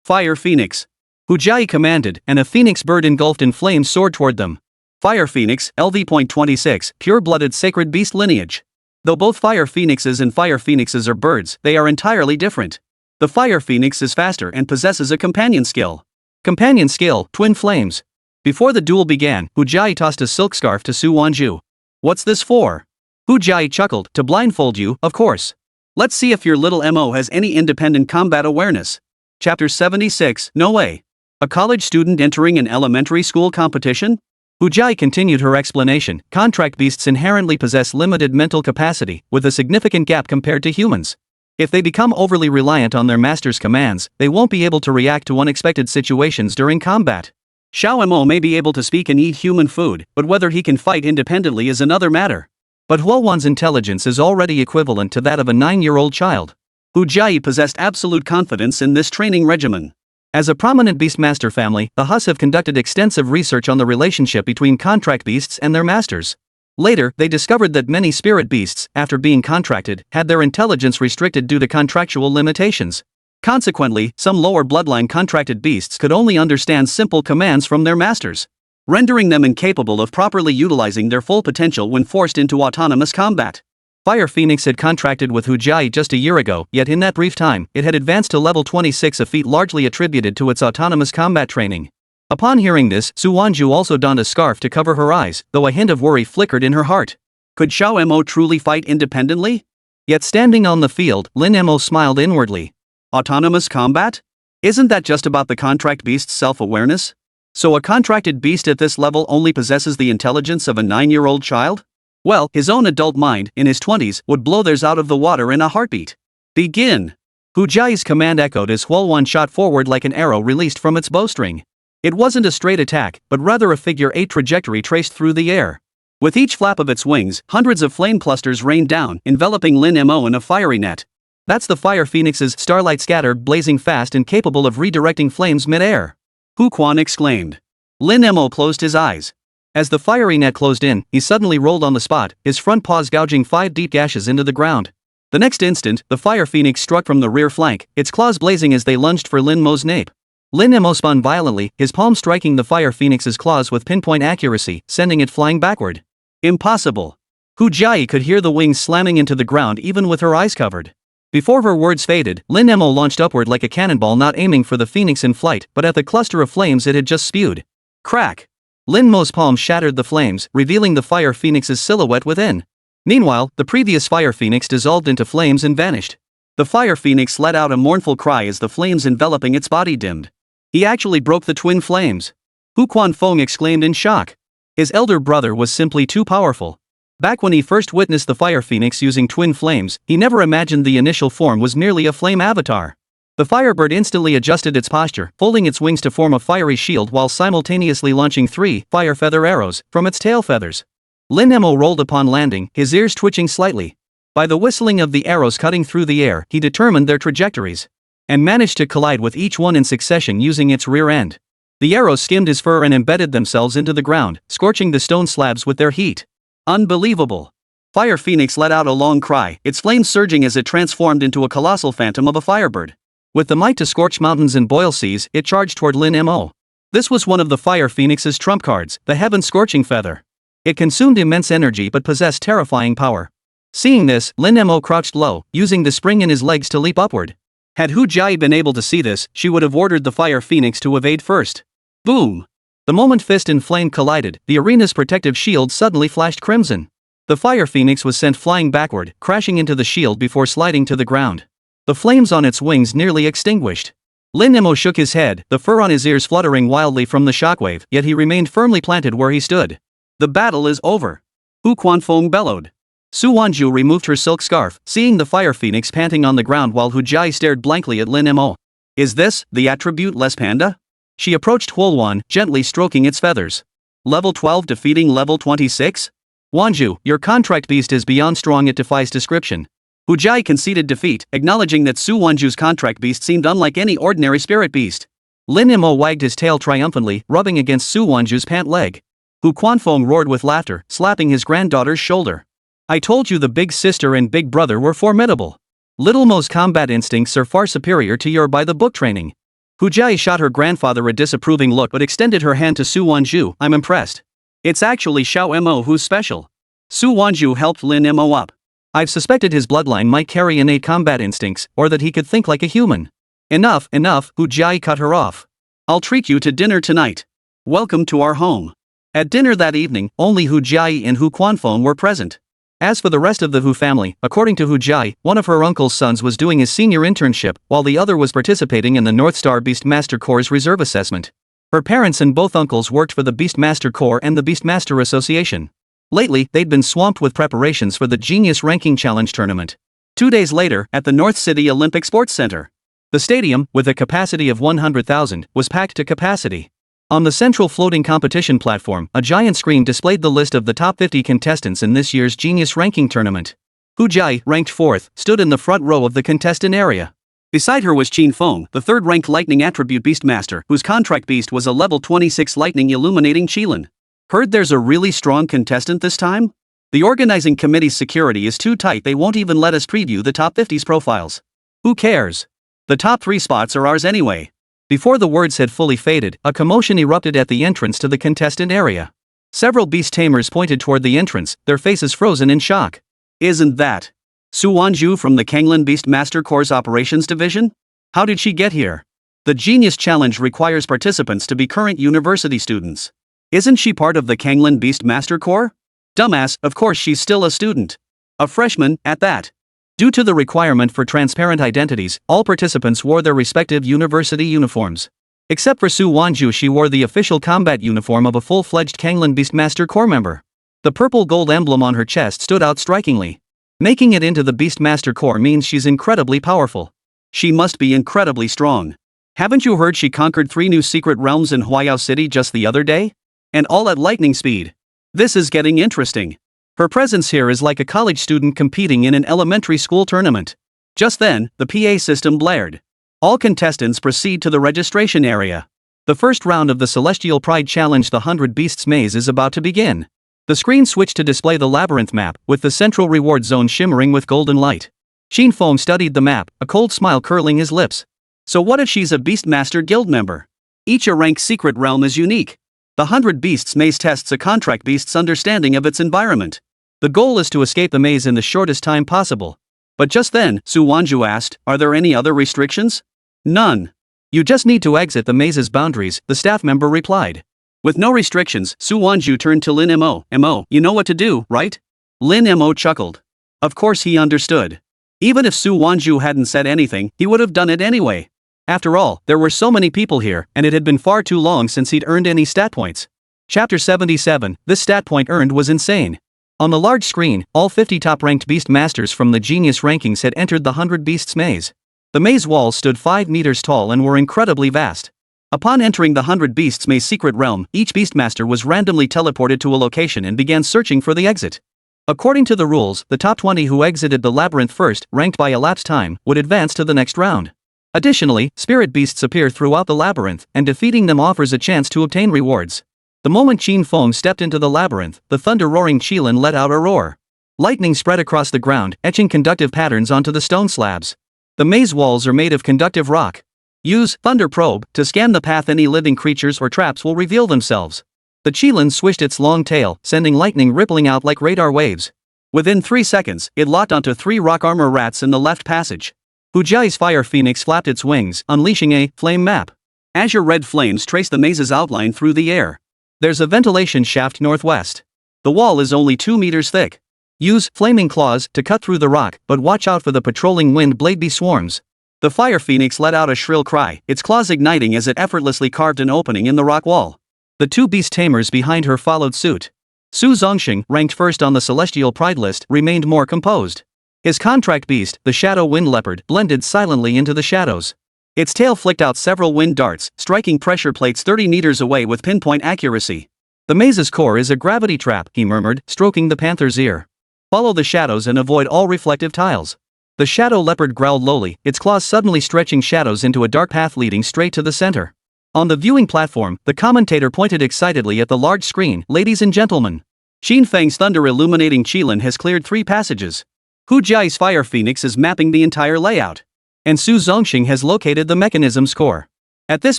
Fire Phoenix. Hu Jiayi commanded, and a phoenix bird engulfed in flames soared toward them. Fire Phoenix, LV.26, pure-blooded sacred beast lineage. Though both Fire Phoenixes and Fire Phoenixes are birds, they are entirely different. The Fire Phoenix is faster and possesses a companion skill. Companion skill, Twin Flames. Before the duel began, Hu Jiayi tossed a silk scarf to Su Wanzhu. What's this for? Hu Jiayi chuckled, to blindfold you, of course. Let's see if your little MO has any independent combat awareness. Chapter 76, No Way. A college student entering an elementary school competition? Hu Jiayi continued her explanation. Contract beasts inherently possess limited mental capacity, with a significant gap compared to humans. If they become overly reliant on their master's commands, they won't be able to react to unexpected situations during combat. Xiao Mo may be able to speak and eat human food, but whether he can fight independently is another matter. But Huowan's intelligence is already equivalent to that of a 9-year-old child. Hu Jiayi possessed absolute confidence in this training regimen. As a prominent Beastmaster family, the Hus have conducted extensive research on the relationship between contract beasts and their masters. Later, they discovered that many spirit beasts, after being contracted, had their intelligence restricted due to contractual limitations. Consequently, some lower bloodline contracted beasts could only understand simple commands from their masters, rendering them incapable of properly utilizing their full potential when forced into autonomous combat. Fire Phoenix had contracted with Hu Jiayi just a year ago, yet in that brief time, it had advanced to level 26, a feat largely attributed to its autonomous combat training. Upon hearing this, Su Wanzhu also donned a scarf to cover her eyes, though a hint of worry flickered in her heart. Could Xiao Mo truly fight independently? Yet standing on the field, Lin Mo smiled inwardly. Autonomous combat? Isn't that just about the contract beast's self-awareness? So a contracted beast at this level only possesses the intelligence of a 9-year-old child? Well, his own adult mind, in his 20s, would blow theirs out of the water in a heartbeat. Begin! Hu Jiayi's command echoed as Huowan shot forward like an arrow released from its bowstring. It wasn't a straight attack, but rather a figure-8 trajectory traced through the air. With each flap of its wings, hundreds of flame clusters rained down, enveloping Lin Mo in a fiery net. That's the Fire Phoenix's starlight scatter, blazing fast and capable of redirecting flames mid-air. Hu Quan exclaimed. Lin Mo closed his eyes. As the fiery net closed in, he suddenly rolled on the spot, his front paws gouging 5 deep gashes into the ground. The next instant, the Fire Phoenix struck from the rear flank, its claws blazing as they lunged for Lin Mo's nape. Lin Mo spun violently, his palm striking the Fire Phoenix's claws with pinpoint accuracy, sending it flying backward. Impossible! Hu Jiayi could hear the wings slamming into the ground even with her eyes covered. Before her words faded, Lin Mo launched upward like a cannonball, not aiming for the phoenix in flight, but at the cluster of flames it had just spewed. Crack! Lin Mo's palm shattered the flames, revealing the Fire Phoenix's silhouette within. Meanwhile, the previous Fire Phoenix dissolved into flames and vanished. The Fire Phoenix let out a mournful cry as the flames enveloping its body dimmed. He actually broke the twin flames. Hu Quanfeng exclaimed in shock. His elder brother was simply too powerful. Back when he first witnessed the Fire Phoenix using twin flames, he never imagined the initial form was merely a flame avatar. The Firebird instantly adjusted its posture, folding its wings to form a fiery shield while simultaneously launching 3 fire feather arrows from its tail feathers. Lin Mo rolled upon landing, his ears twitching slightly. By the whistling of the arrows cutting through the air, he determined their trajectories, and managed to collide with each one in succession using its rear end. The arrows skimmed his fur and embedded themselves into the ground, scorching the stone slabs with their heat. Unbelievable! Fire Phoenix let out a long cry, its flames surging as it transformed into a colossal phantom of a firebird. With the might to scorch mountains and boil seas, it charged toward Lin Mo. This was one of the Fire Phoenix's trump cards, the Heaven-Scorching Feather. It consumed immense energy but possessed terrifying power. Seeing this, Lin Mo crouched low, using the spring in his legs to leap upward. Had Hu Jiayi been able to see this, she would have ordered the Fire Phoenix to evade first. Boom! The moment fist and flame collided, the arena's protective shield suddenly flashed crimson. The fire phoenix was sent flying backward, crashing into the shield before sliding to the ground. The flames on its wings nearly extinguished. Lin Mo shook his head, the fur on his ears fluttering wildly from the shockwave, yet he remained firmly planted where he stood. The battle is over. Hu Quanfeng bellowed. Su Wanzhu removed her silk scarf, seeing the fire phoenix panting on the ground while Hu Jai stared blankly at Lin Mo. Is this the attribute-less panda? She approached Huoluan, gently stroking its feathers. Level 12 defeating level 26? Wanzhu, your contract beast is beyond strong, it defies description. Hu Jai conceded defeat, acknowledging that Su Wanzhu's contract beast seemed unlike any ordinary spirit beast. Lin Mo wagged his tail triumphantly, rubbing against Su Wanzhu's pant leg. Hu Quanfeng roared with laughter, slapping his granddaughter's shoulder. I told you the big sister and big brother were formidable. Little Mo's combat instincts are far superior to your by-the-book training. Hu Jai shot her grandfather a disapproving look but extended her hand to Su Wanzhu. I'm impressed. It's actually Xiao Mo who's special. Su Wanzhu helped Lin Mo up. I've suspected his bloodline might carry innate combat instincts, or that he could think like a human. Enough, Hu Jai cut her off. I'll treat you to dinner tonight. Welcome to our home. At dinner that evening, only Hu Jai and Hu Quanfeng were present. As for the rest of the Hu family, according to Hu Jai, one of her uncle's sons was doing his senior internship, while the other was participating in the North Star Beastmaster Corps' reserve assessment. Her parents and both uncles worked for the Beastmaster Corps and the Beastmaster Association. Lately, they'd been swamped with preparations for the Genius Ranking Challenge tournament. 2 days later, at the North City Olympic Sports Center. The stadium, with a capacity of 100,000, was packed to capacity. On the central floating competition platform, a giant screen displayed the list of the top 50 contestants in this year's Genius Ranking tournament. Hu Jai, ranked 4th, stood in the front row of the contestant area. Beside her was Qin Feng, the 3rd-ranked lightning attribute beastmaster, whose contract beast was a level 26 lightning illuminating Qilin. Heard there's a really strong contestant this time? The organizing committee's security is too tight, they won't even let us preview the top 50's profiles. Who cares? The top 3 spots are ours anyway. Before the words had fully faded, a commotion erupted at the entrance to the contestant area. Several beast tamers pointed toward the entrance, their faces frozen in shock. Isn't that Su Wanzhu from the Kanglin Beastmaster Corps Operations Division? How did she get here? The Genius Challenge requires participants to be current university students. Isn't she part of the Kanglin Beastmaster Corps? Dumbass, of course she's still a student. A freshman, at that. Due to the requirement for transparent identities, all participants wore their respective university uniforms. Except for Su Wanzhu, she wore the official combat uniform of a full-fledged Kanglin Beastmaster Corps member. The purple-gold emblem on her chest stood out strikingly. Making it into the Beastmaster Corps means she's incredibly powerful. She must be incredibly strong. Haven't you heard she conquered 3 new secret realms in Huayao City just the other day? And all at lightning speed. This is getting interesting. Her presence here is like a college student competing in an elementary school tournament. Just then, the PA system blared. All contestants proceed to the registration area. The first round of the Celestial Pride Challenge, the 100 Beasts Maze, is about to begin. The screen switched to display the labyrinth map, with the central reward zone shimmering with golden light. Qin Feng studied the map, a cold smile curling his lips. So what if she's a Beastmaster Guild member? Each rank secret realm is unique. The 100 Beasts Maze tests a contract beast's understanding of its environment. The goal is to escape the maze in the shortest time possible. But just then, Su Wanzhu asked, are there any other restrictions? None. You just need to exit the maze's boundaries, the staff member replied. With no restrictions, Su Wanzhu turned to Lin Mo. Mo, you know what to do, right? Lin Mo chuckled. Of course he understood. Even if Su Wanzhu hadn't said anything, he would have done it anyway. After all, there were so many people here, and it had been far too long since he'd earned any stat points. Chapter 77, this stat point earned was insane. On the large screen, all 50 top-ranked beast masters from the Genius rankings had entered the 100 Beasts Maze. The maze walls stood 5 meters tall and were incredibly vast. Upon entering the 100 Beasts Maze secret realm, each beastmaster was randomly teleported to a location and began searching for the exit. According to the rules, the top 20 who exited the labyrinth first, ranked by elapsed time, would advance to the next round. Additionally, spirit beasts appear throughout the labyrinth, and defeating them offers a chance to obtain rewards. The moment Qin Feng stepped into the labyrinth, the thunder-roaring Qilin let out a roar. Lightning spread across the ground, etching conductive patterns onto the stone slabs. The maze walls are made of conductive rock. Use Thunder Probe to scan the path. Any living creatures or traps will reveal themselves. The Qilin swished its long tail, sending lightning rippling out like radar waves. Within 3 seconds, it locked onto 3 rock armor rats in the left passage. Hu Jai's fire phoenix flapped its wings, unleashing a flame map. Azure red flames trace the maze's outline through the air. There's a ventilation shaft northwest. The wall is only 2 meters thick. Use flaming claws to cut through the rock, but watch out for the patrolling wind blade bee swarms. The fire phoenix let out a shrill cry, its claws igniting as it effortlessly carved an opening in the rock wall. The 2 beast tamers behind her followed suit. Su Wanzhu, ranked first on the celestial pride list, remained more composed. His contract beast, the shadow wind leopard, blended silently into the shadows. Its tail flicked out several wind darts, striking pressure plates 30 meters away with pinpoint accuracy. The maze's core is a gravity trap, he murmured, stroking the panther's ear. Follow the shadows and avoid all reflective tiles. The shadow leopard growled lowly, its claws suddenly stretching shadows into a dark path leading straight to the center. On the viewing platform, the commentator pointed excitedly at the large screen. Ladies and gentlemen, Xin Fang's thunder illuminating Qilin has cleared 3 passages. Hu Jiai's fire phoenix is mapping the entire layout. And Su Wanzhu has located the mechanism's core. At this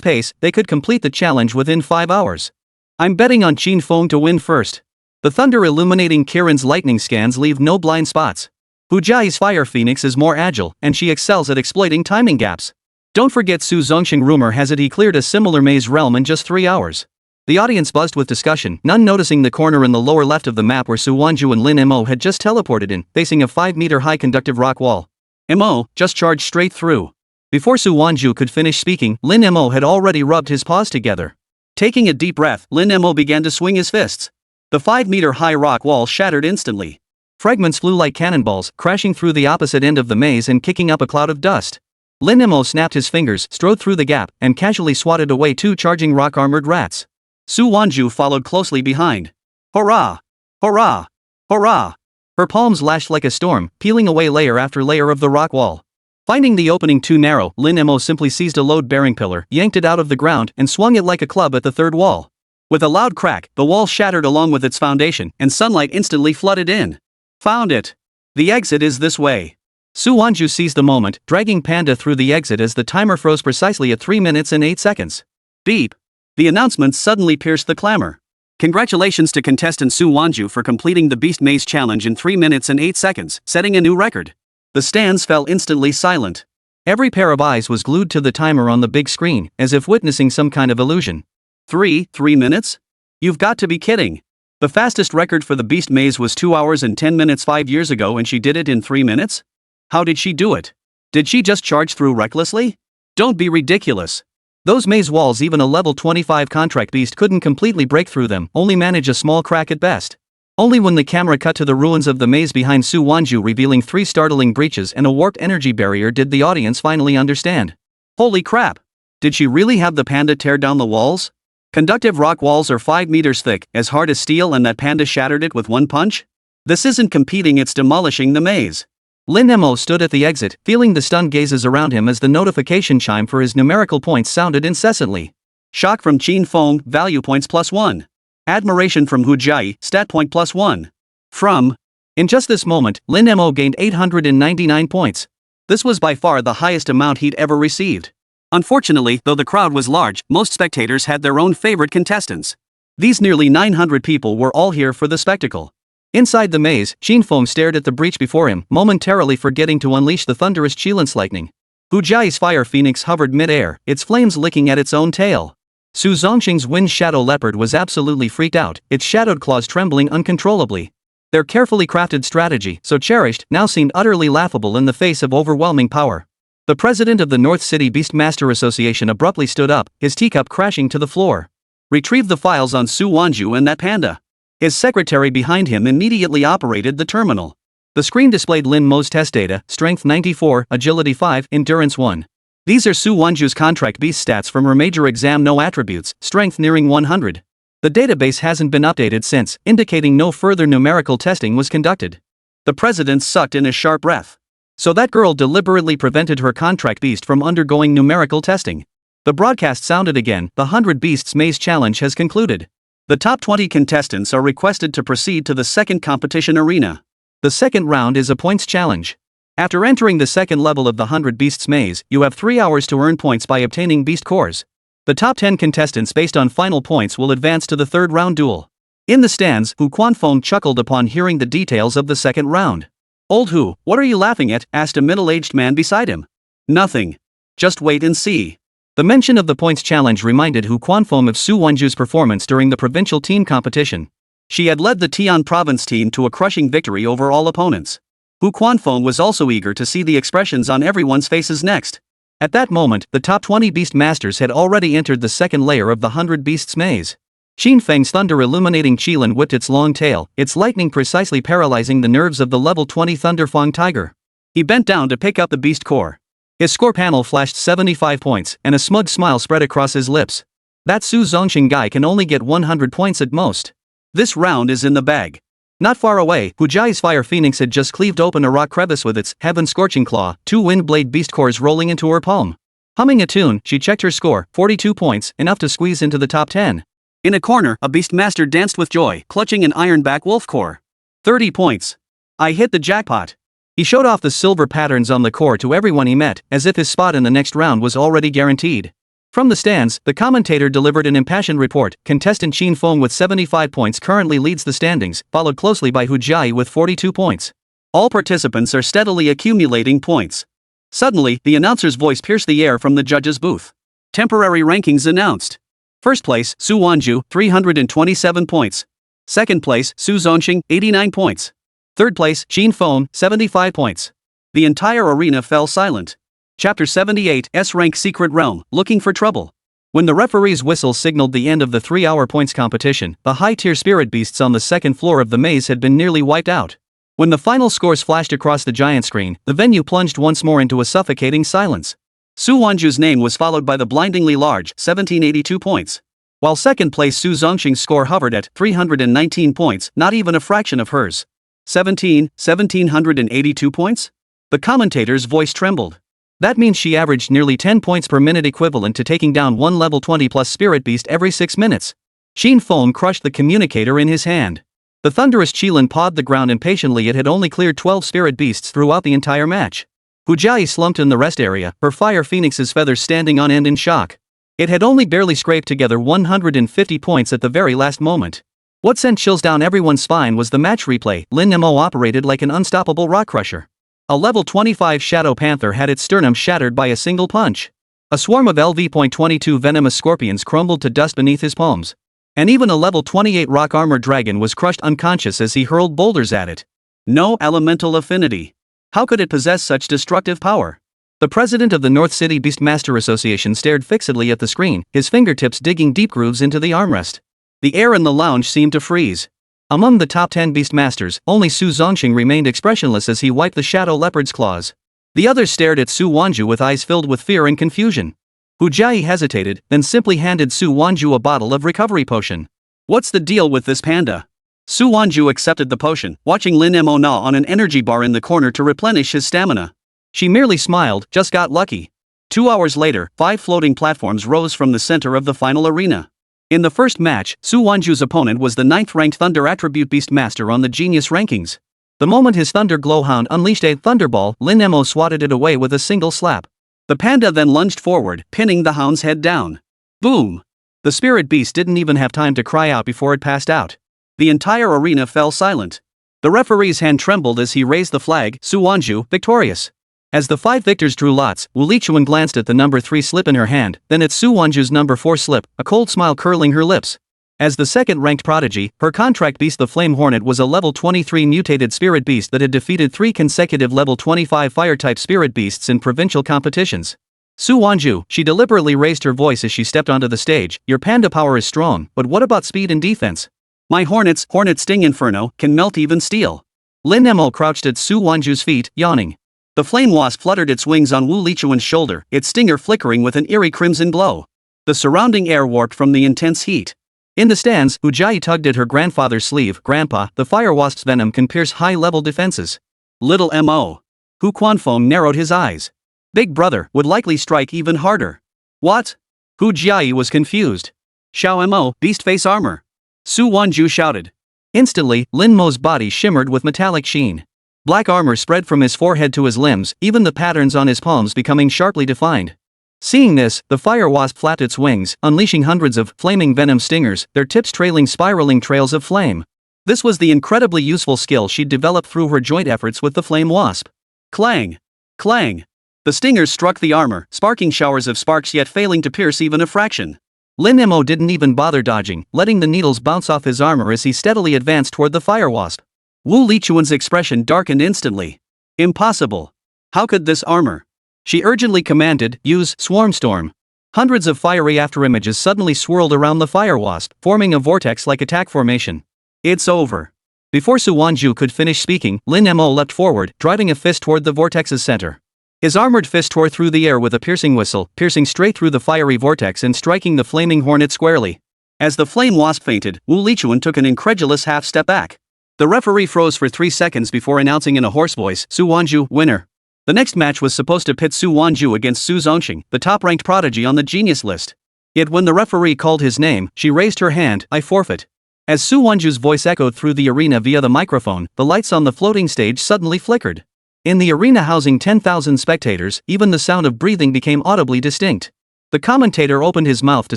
pace, they could complete the challenge within 5 hours. I'm betting on Qin Feng to win first. The thunder illuminating Kirin's lightning scans leave no blind spots. Hu Jiai's fire phoenix is more agile, and she excels at exploiting timing gaps. Don't forget Su Wanzhu, rumor has it he cleared a similar maze realm in just 3 hours. The audience buzzed with discussion, none noticing the corner in the lower left of the map where Su Wanzhu and Lin Mo had just teleported in, facing a 5-meter-high conductive rock wall. Mo just charged straight through. Before Su Wanzhu could finish speaking, Lin Mo had already rubbed his paws together. Taking a deep breath, Lin Mo began to swing his fists. The 5-meter-high rock wall shattered instantly. Fragments flew like cannonballs, crashing through the opposite end of the maze and kicking up a cloud of dust. Lin Mo snapped his fingers, strode through the gap, and casually swatted away 2 charging rock-armored rats. Su Wanzhu followed closely behind. Hurrah! Hurrah! Hurrah! Her palms lashed like a storm, peeling away layer after layer of the rock wall. Finding the opening too narrow, Lin Mo simply seized a load-bearing pillar, yanked it out of the ground, and swung it like a club at the third wall. With a loud crack, the wall shattered along with its foundation, and sunlight instantly flooded in. Found it! The exit is this way. Su Wanzhu seized the moment, dragging Panda through the exit as the timer froze precisely at 3 minutes and 8 seconds. Beep! The announcement suddenly pierced the clamor. Congratulations to contestant Su Wanzhu for completing the Beast Maze Challenge in 3 minutes and 8 seconds, setting a new record. The stands fell instantly silent. Every pair of eyes was glued to the timer on the big screen, as if witnessing some kind of illusion. 3 minutes? You've got to be kidding. The fastest record for the Beast Maze was 2 hours and 10 minutes 5 years ago and she did it in 3 minutes? How did she do it? Did she just charge through recklessly? Don't be ridiculous. Those maze walls, even a level 25 contract beast couldn't completely break through them, only manage a small crack at best. Only when the camera cut to the ruins of the maze behind Su Wanzhu revealing 3 startling breaches and a warped energy barrier did the audience finally understand. Holy crap! Did she really have the panda tear down the walls? Conductive rock walls are 5 meters thick, as hard as steel, and that panda shattered it with one punch? This isn't competing, it's demolishing the maze. Lin Mo stood at the exit, feeling the stunned gazes around him as the notification chime for his numerical points sounded incessantly. Shock from Qin Feng, value points +1. Admiration from Hu Jiai, stat point +1. From. In just this moment, Lin Mo gained 899 points. This was by far the highest amount he'd ever received. Unfortunately, though the crowd was large, most spectators had their own favorite contestants. These nearly 900 people were all here for the spectacle. Inside the maze, Qin Feng stared at the breach before him, momentarily forgetting to unleash the thunderous Qilin's lightning. Hu Jiai's fire phoenix hovered mid-air, its flames licking at its own tail. Su Wanzhu's wind shadow leopard was absolutely freaked out, its shadowed claws trembling uncontrollably. Their carefully crafted strategy, so cherished, now seemed utterly laughable in the face of overwhelming power. The president of the North City Beastmaster Association abruptly stood up, his teacup crashing to the floor. Retrieve the files on Su Wanzhu and that panda. His secretary behind him immediately operated the terminal. The screen displayed Lin Mo's test data, strength 94, agility 5, endurance 1. These are Su Wanzhu's contract beast stats from her major exam, no attributes, strength nearing 100. The database hasn't been updated since, indicating no further numerical testing was conducted. The president sucked in a sharp breath. So that girl deliberately prevented her contract beast from undergoing numerical testing. The broadcast sounded again, the 100 Beasts Maze Challenge has concluded. The top 20 contestants are requested to proceed to the second competition arena. The second round is a points challenge. After entering the second level of the 100 Beasts Maze, you have 3 hours to earn points by obtaining beast cores. The top 10 contestants based on final points will advance to the third round duel. In the stands, Hu Quanfeng chuckled upon hearing the details of the second round. Old Hu, what are you laughing at? Asked a middle-aged man beside him. Nothing. Just wait and see. The mention of the points challenge reminded Hu Quanfeng of Su Wanzhu's performance during the provincial team competition. She had led the Tian province team to a crushing victory over all opponents. Hu Quanfeng was also eager to see the expressions on everyone's faces next. At that moment, the top 20 beast masters had already entered the second layer of the 100 beasts maze. Xin Feng's thunder illuminating Qilin whipped its long tail, its lightning precisely paralyzing the nerves of the level 20 thunder fawned tiger. He bent down to pick up the beast core. His score panel flashed 75 points, and a smug smile spread across his lips. That Su Zongxing guy can only get 100 points at most. This round is in the bag. Not far away, Hu Jiayi's fire phoenix had just cleaved open a rock crevice with its heaven scorching claw, 2 wind blade beast cores rolling into her palm. Humming a tune, she checked her score, 42 points, enough to squeeze into the top 10. In a corner, a beast master danced with joy, clutching an ironback wolf core. 30 points. I hit the jackpot. He showed off the silver patterns on the core to everyone he met, as if his spot in the next round was already guaranteed. From the stands, the commentator delivered an impassioned report. Contestant Xin Feng with 75 points currently leads the standings, followed closely by Hu Jiayi with 42 points. All participants are steadily accumulating points. Suddenly, the announcer's voice pierced the air from the judges' booth. Temporary rankings announced. First place, Su Wanzhu, 327 points. Second place, Su Zongxing, 89 points. Third place, Xin Feng, 75 points. The entire arena fell silent. Chapter 78, S-Rank Secret Realm, Looking for Trouble. When the referee's whistle signaled the end of the 3-hour points competition, the high-tier spirit beasts on the second floor of the maze had been nearly wiped out. When the final scores flashed across the giant screen, the venue plunged once more into a suffocating silence. Su Wanzhu's name was followed by the blindingly large 1782 points. While second place Su Zongxing's score hovered at 319 points, not even a fraction of hers. 1782 points? The commentator's voice trembled. That means she averaged nearly 10 points per minute, equivalent to taking down one level 20 plus spirit beast every 6 minutes. Xin Feng crushed the communicator in his hand. The thunderous Qilin pawed the ground impatiently. It had only cleared 12 spirit beasts throughout the entire match. Hu Jiayi slumped in the rest area, her fire phoenix's feathers standing on end in shock. It had only barely scraped together 150 points at the very last moment. What sent chills down everyone's spine was the match replay. Lin Mo operated like an unstoppable rock crusher. A level 25 Shadow Panther had its sternum shattered by a single punch. A swarm of LV.22 venomous scorpions crumbled to dust beneath his palms. And even a level 28 Rock Armor Dragon was crushed unconscious as he hurled boulders at it. No elemental affinity. How could it possess such destructive power? The president of the North City Beastmaster Association stared fixedly at the screen, his fingertips digging deep grooves into the armrest. The air in the lounge seemed to freeze. Among the top 10 Beastmasters, only Su Zongxing remained expressionless as he wiped the shadow leopard's claws. The others stared at Su Wanzhu with eyes filled with fear and confusion. Hu Jiayi hesitated, then simply handed Su Wanzhu a bottle of recovery potion. What's the deal with this panda? Su Wanzhu accepted the potion, watching Lin Mo gnaw on an energy bar in the corner to replenish his stamina. She merely smiled, just got lucky. 2 hours later, 5 floating platforms rose from the center of the final arena. In the first match, Su Wanzhu's opponent was the 9th-ranked Thunder Attribute Beast Master on the Genius rankings. The moment his Thunder Glowhound unleashed a Thunderball, Lin Mo swatted it away with a single slap. The panda then lunged forward, pinning the hound's head down. Boom! The spirit beast didn't even have time to cry out before it passed out. The entire arena fell silent. The referee's hand trembled as he raised the flag, Su Wanzhu, victorious. As the 5 victors drew lots, Li Youwei glanced at the number 3 slip in her hand, then at Su Wanzhu's number 4 slip, a cold smile curling her lips. As the second-ranked prodigy, her contract beast the Flame Hornet was a level 23 mutated spirit beast that had defeated 3 consecutive level 25 fire-type spirit beasts in provincial competitions. Su Wanzhu, she deliberately raised her voice as she stepped onto the stage, your panda power is strong, but what about speed and defense? My hornet sting inferno, can melt even steel. Lin Mo crouched at Su Wanzhu's feet, yawning. The flame wasp fluttered its wings on Li Youwei's shoulder, its stinger flickering with an eerie crimson glow. The surrounding air warped from the intense heat. In the stands, Hu Jiayi tugged at her grandfather's sleeve. Grandpa, the fire wasp's venom can pierce high-level defenses. Little Mo. Hu Quanfeng narrowed his eyes. Big brother would likely strike even harder. What? Hu Jiayi was confused. Xiao Mo, beast face armor. Su Wanzhu shouted. Instantly, Lin Mo's body shimmered with metallic sheen. Black armor spread from his forehead to his limbs, even the patterns on his palms becoming sharply defined. Seeing this, the fire wasp flapped its wings, unleashing hundreds of flaming venom stingers, their tips trailing spiraling trails of flame. This was the incredibly useful skill she'd developed through her joint efforts with the flame wasp. Clang! Clang! The stingers struck the armor, sparking showers of sparks yet failing to pierce even a fraction. Lin Mo didn't even bother dodging, letting the needles bounce off his armor as he steadily advanced toward the fire wasp. Wu Lichuan's expression darkened instantly. Impossible. How could this armor? She urgently commanded, use Swarm Storm. Hundreds of fiery afterimages suddenly swirled around the fire wasp, forming a vortex-like attack formation. It's over. Before Su Wanzhu could finish speaking, Lin Mo leapt forward, driving a fist toward the vortex's center. His armored fist tore through the air with a piercing whistle, piercing straight through the fiery vortex and striking the flaming hornet squarely. As the flame wasp fainted, Wu Lichuan took an incredulous half-step back. The referee froze for 3 seconds before announcing in a hoarse voice, Su Wanzhu, winner. The next match was supposed to pit Su Wanzhu against Su Zongxing, the top-ranked prodigy on the genius list. Yet when the referee called his name, she raised her hand, I forfeit. As Su Wanzhu's voice echoed through the arena via the microphone, the lights on the floating stage suddenly flickered. In the arena housing 10,000 spectators, even the sound of breathing became audibly distinct. The commentator opened his mouth to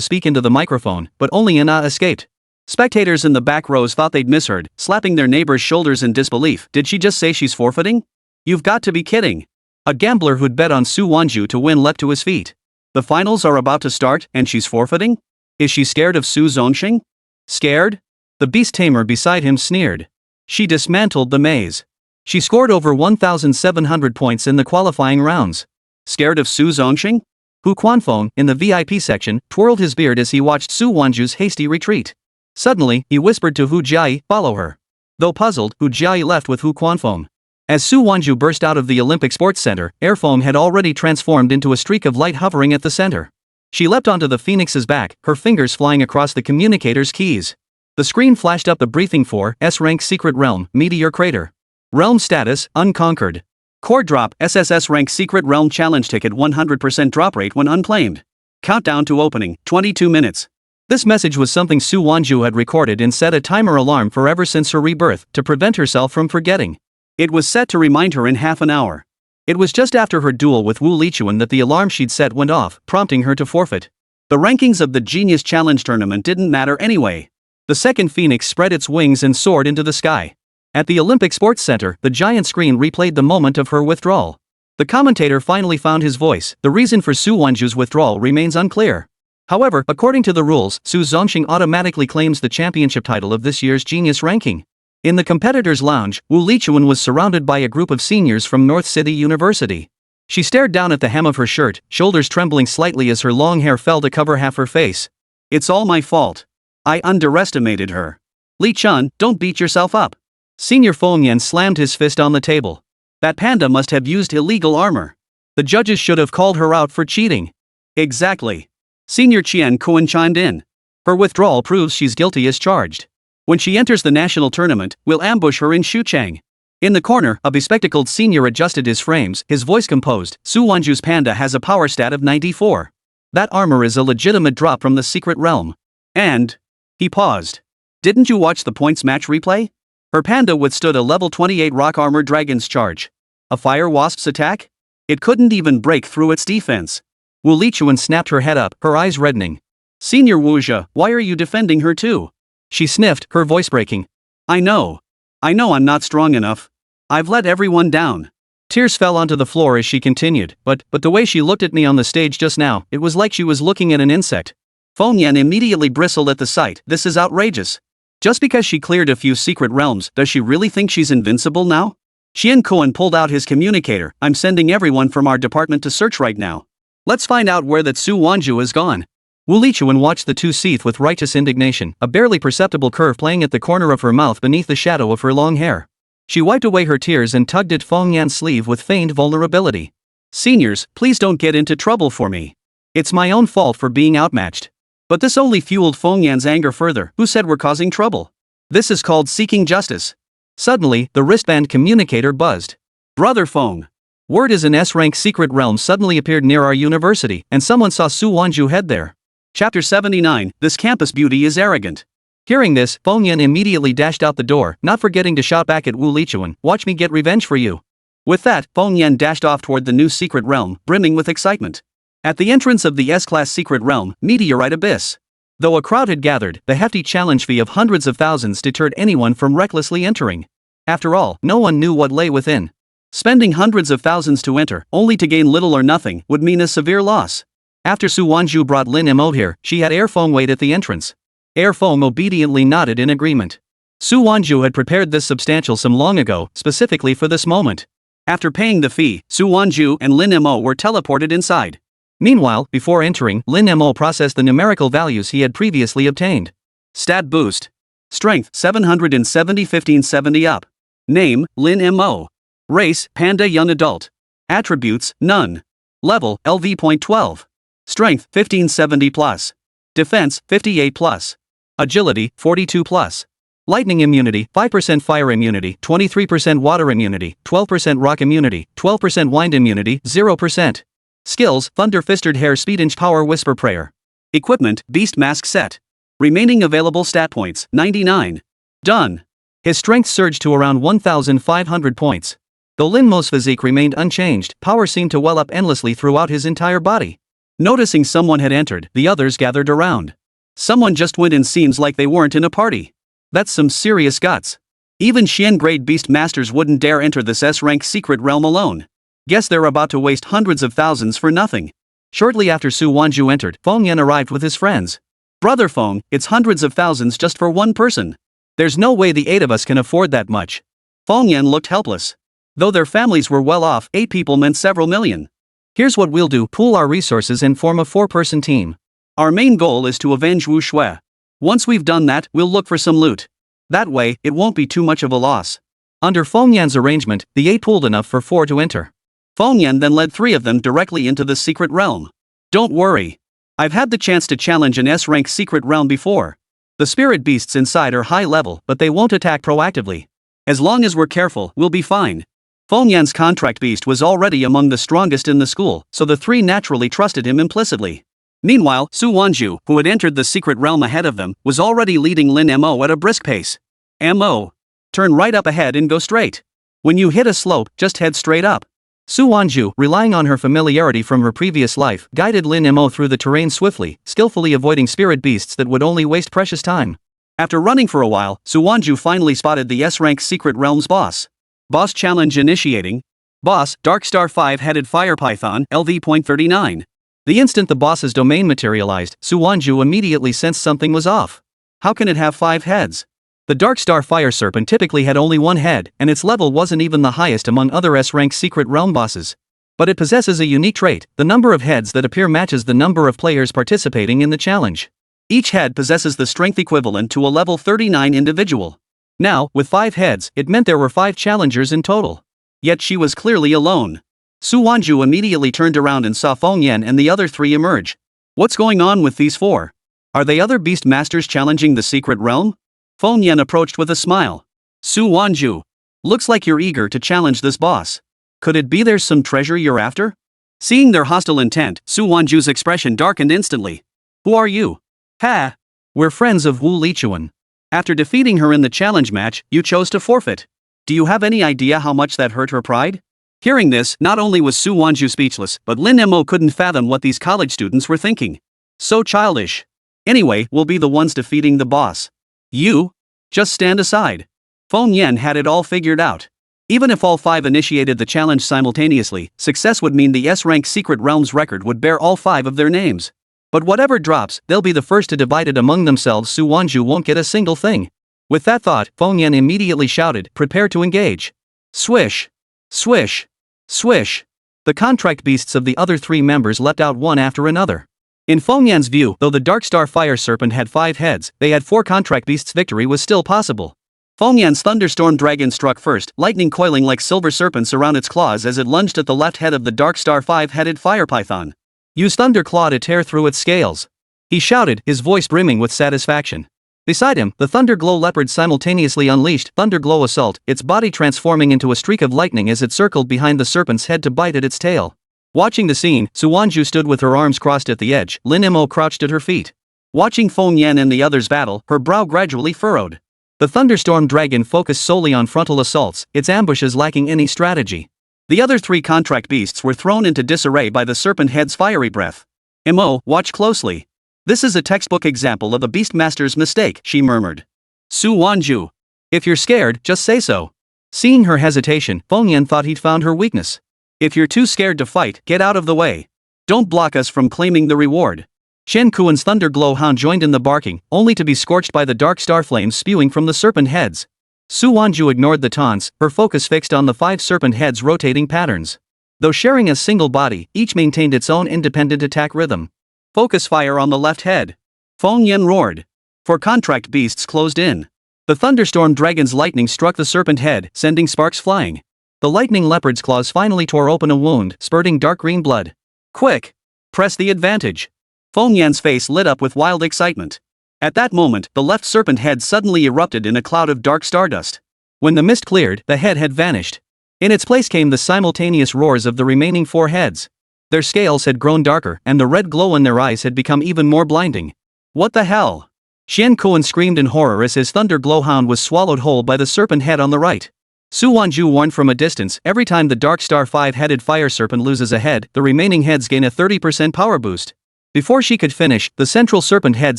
speak into the microphone, but only an ah escaped. Spectators in the back rows thought they'd misheard, slapping their neighbors' shoulders in disbelief. Did she just say she's forfeiting? You've got to be kidding. A gambler who'd bet on Su Wanzhu to win leapt to his feet. The finals are about to start, and she's forfeiting? Is she scared of Su Zongxing? Scared? The beast tamer beside him sneered. She dismantled the maze. She scored over 1,700 points in the qualifying rounds. Scared of Su Zongxing? Hu Quanfeng, in the VIP section, twirled his beard as he watched Su Wanzhu's hasty retreat. Suddenly, he whispered to Hu Jiayi, follow her. Though puzzled, Hu Jiayi left with Hu Quanfeng. As Su Wanzhu burst out of the Olympic Sports Center, air foam had already transformed into a streak of light hovering at the center. She leapt onto the phoenix's back, her fingers flying across the communicator's keys. The screen flashed up the briefing for S-Rank Secret Realm, Meteor Crater. Realm status, unconquered. Core drop, SSS rank Secret Realm challenge ticket 100% drop rate when unclaimed. Countdown to opening, 22 minutes. This message was something Su Wanzhu had recorded and set a timer alarm for ever since her rebirth, to prevent herself from forgetting. It was set to remind her in half an hour. It was just after her duel with Wu Lichuan that the alarm she'd set went off, prompting her to forfeit. The rankings of the Genius Challenge tournament didn't matter anyway. The second phoenix spread its wings and soared into the sky. At the Olympic Sports Center, the giant screen replayed the moment of her withdrawal. The commentator finally found his voice. The reason for Su Wanzhu's withdrawal remains unclear. However, according to the rules, Su Zongxing automatically claims the championship title of this year's Genius ranking. In the competitors' lounge, Wu Lichuan was surrounded by a group of seniors from North City University. She stared down at the hem of her shirt, shoulders trembling slightly as her long hair fell to cover half her face. It's all my fault. I underestimated her. Li Chun, don't beat yourself up. Senior Fengyan slammed his fist on the table. That panda must have used illegal armor. The judges should have called her out for cheating. Exactly. Senior Qian Kuan chimed in. Her withdrawal proves she's guilty as charged. When she enters the national tournament, we'll ambush her in Xuchang. In the corner, a bespectacled senior adjusted his frames, his voice composed. Su Wanzhu's panda has a power stat of 94. That armor is a legitimate drop from the secret realm. And... He paused. Didn't you watch the points match replay? Her panda withstood a level 28 rock armor dragon's charge. A fire wasp's attack? It couldn't even break through its defense. Wu Lichuan snapped her head up, her eyes reddening. Senior Wuzhe, why are you defending her too? She sniffed, her voice breaking. I know I'm not strong enough. I've let everyone down. Tears fell onto the floor as she continued, but the way she looked at me on the stage just now, it was like she was looking at an insect. Fengyan immediately bristled at the sight. This is outrageous. Just because she cleared a few secret realms, does she really think she's invincible now? Xian Kuan pulled out his communicator. I'm sending everyone from our department to search right now. Let's find out where that Su Wanzhu is gone. Wu Lichuan watched the two seethe with righteous indignation, a barely perceptible curve playing at the corner of her mouth beneath the shadow of her long hair. She wiped away her tears and tugged at Fengyan's sleeve with feigned vulnerability. Seniors, please don't get into trouble for me. It's my own fault for being outmatched. But this only fueled Fengyan's anger further. Who said we're causing trouble? This is called seeking justice. Suddenly, the wristband communicator buzzed. Brother Feng. Word is an S-rank secret realm suddenly appeared near our university, and someone saw Su Wanzhu head there. Chapter 79, This campus beauty is arrogant. Hearing this, Fengyan immediately dashed out the door, not forgetting to shout back at Wu Lichuan, watch me get revenge for you. With that, Fengyan dashed off toward the new secret realm, brimming with excitement. At the entrance of the S-Class Secret Realm, Meteorite Abyss. Though a crowd had gathered, the hefty challenge fee of hundreds of thousands deterred anyone from recklessly entering. After all, no one knew what lay within. Spending hundreds of thousands to enter, only to gain little or nothing, would mean a severe loss. After Su Wanzhu brought Lin Mo here, she had Feng wait at the entrance. Feng obediently nodded in agreement. Su Wanzhu had prepared this substantial sum long ago, specifically for this moment. After paying the fee, Su Wanzhu and Lin Mo were teleported inside. Meanwhile, before entering, Lin Mo processed the numerical values he had previously obtained. Stat boost. Strength, 770 1570 up. Name, Lin Mo. Race, Panda young adult. Attributes, none. Level, LV.12. Strength, 1570 plus. Defense, 58 plus. Agility, 42 plus. Lightning immunity, 5% fire immunity, 23% water immunity, 12% rock immunity, 12% wind immunity, 0%. Skills, Thunder Fisted Hair Speed Inch Power Whisper Prayer. Equipment, Beast Mask Set. Remaining available stat points, 99. Done. His strength surged to around 1,500 points. Though Lin Mo's physique remained unchanged, power seemed to well up endlessly throughout his entire body. Noticing someone had entered, the others gathered around. Someone just went in, seems like they weren't in a party. That's some serious guts. Even Xian-grade beast masters wouldn't dare enter this S-rank secret realm alone. Guess they're about to waste hundreds of thousands for nothing. Shortly after Su Wanzhu entered, Feng arrived with his friends. Brother Feng, it's hundreds of thousands just for one person. There's no way the 8 of us can afford that much. Feng looked helpless. Though their families were well off, 8 people meant several million. Here's what we'll do: pool our resources and form a 4-person team. Our main goal is to avenge Wu Shui. Once we've done that, we'll look for some loot. That way, it won't be too much of a loss. Under Feng Yan's arrangement, the 8 pooled enough for 4 to enter. Feng Yan then led 3 of them directly into the secret realm. Don't worry. I've had the chance to challenge an S-rank secret realm before. The spirit beasts inside are high level, but they won't attack proactively. As long as we're careful, we'll be fine. Feng Yan's contract beast was already among the strongest in the school, so the 3 naturally trusted him implicitly. Meanwhile, Su Wanzhu, who had entered the secret realm ahead of them, was already leading Lin Mo at a brisk pace. Mo. Turn right up ahead and go straight. When you hit a slope, just head straight up. Su Wanzhu, relying on her familiarity from her previous life, guided Lin Mo through the terrain swiftly, skillfully avoiding spirit beasts that would only waste precious time. After running for a while, Su Wanzhu finally spotted the S-rank secret realm's boss. Boss challenge initiating. Boss, Darkstar 5-headed fire python, LV.39. The instant the boss's domain materialized, Su Wanzhu immediately sensed something was off. How can it have 5 heads? The Darkstar Fire Serpent typically had only 1 head, and its level wasn't even the highest among other S-rank secret realm bosses. But it possesses a unique trait: the number of heads that appear matches the number of players participating in the challenge. Each head possesses the strength equivalent to a level 39 individual. Now, with 5 heads, it meant there were 5 challengers in total. Yet she was clearly alone. Su Wanzhu immediately turned around and saw Feng Yan and the other 3 emerge. What's going on with these 4? Are they other beast masters challenging the secret realm? Feng Yan approached with a smile. Su Wanzhu. Looks like you're eager to challenge this boss. Could it be there's some treasure you're after? Seeing their hostile intent, Su Wanzhu's expression darkened instantly. Who are you? Ha! We're friends of Wu Lichuan. After defeating her in the challenge match, you chose to forfeit. Do you have any idea how much that hurt her pride? Hearing this, not only was Su Wanzhu speechless, but Lin Mo couldn't fathom what these college students were thinking. So childish. Anyway, we'll be the ones defeating the boss. You? Just stand aside. Feng Yan had it all figured out. Even if all 5 initiated the challenge simultaneously, success would mean the S-rank secret realm's record would bear all 5 of their names. But whatever drops, they'll be the first to divide it among themselves. Su Wanzhu won't get a single thing. With that thought, Feng Yan immediately shouted, "Prepare to engage." Swish. Swish. Swish. The contract beasts of the other 3 members leapt out one after another. In Feng Yan's view, though the Darkstar Fire Serpent had 5 heads, they had 4 contract beasts. Victory was still possible. Feng Yan's Thunderstorm Dragon struck first, lightning coiling like silver serpents around its claws as it lunged at the left head of the Darkstar 5-headed fire python. Use Thunder Claw to tear through its scales. He shouted, his voice brimming with satisfaction. Beside him, the Thunderglow Leopard simultaneously unleashed Thunderglow Assault, its body transforming into a streak of lightning as it circled behind the serpent's head to bite at its tail. Watching the scene, Su Wanzhu stood with her arms crossed at the edge, Lin Mo crouched at her feet. Watching Feng Yan and the others battle, her brow gradually furrowed. The Thunderstorm Dragon focused solely on frontal assaults, its ambushes lacking any strategy. The other 3 contract beasts were thrown into disarray by the serpent head's fiery breath. Mo, watch closely. This is a textbook example of a beastmaster's mistake, she murmured. Su Wanzhu. If you're scared, just say so. Seeing her hesitation, Fengyan thought he'd found her weakness. If you're too scared to fight, get out of the way. Don't block us from claiming the reward. Shen Kuan's thunder glow hound joined in the barking, only to be scorched by the dark star flames spewing from the serpent heads. Su Wanzhu ignored the taunts, her focus fixed on the 5 serpent heads' rotating patterns. Though sharing a single body, each maintained its own independent attack rhythm. Focus fire on the left head. Fengyan roared. 4 contract beasts closed in. The thunderstorm dragon's lightning struck the serpent head, sending sparks flying. The lightning leopard's claws finally tore open a wound, spurting dark green blood. Quick! Press the advantage. Fengyan's face lit up with wild excitement. At that moment, the left serpent head suddenly erupted in a cloud of dark stardust. When the mist cleared, the head had vanished. In its place came the simultaneous roars of the remaining 4 heads. Their scales had grown darker, and the red glow in their eyes had become even more blinding. What the hell? Shen Kuan screamed in horror as his thunder glowhound was swallowed whole by the serpent head on the right. Su Wanzhu warned from a distance, every time the Dark Star 5-headed fire serpent loses a head, the remaining heads gain a 30% power boost. Before she could finish, the central serpent head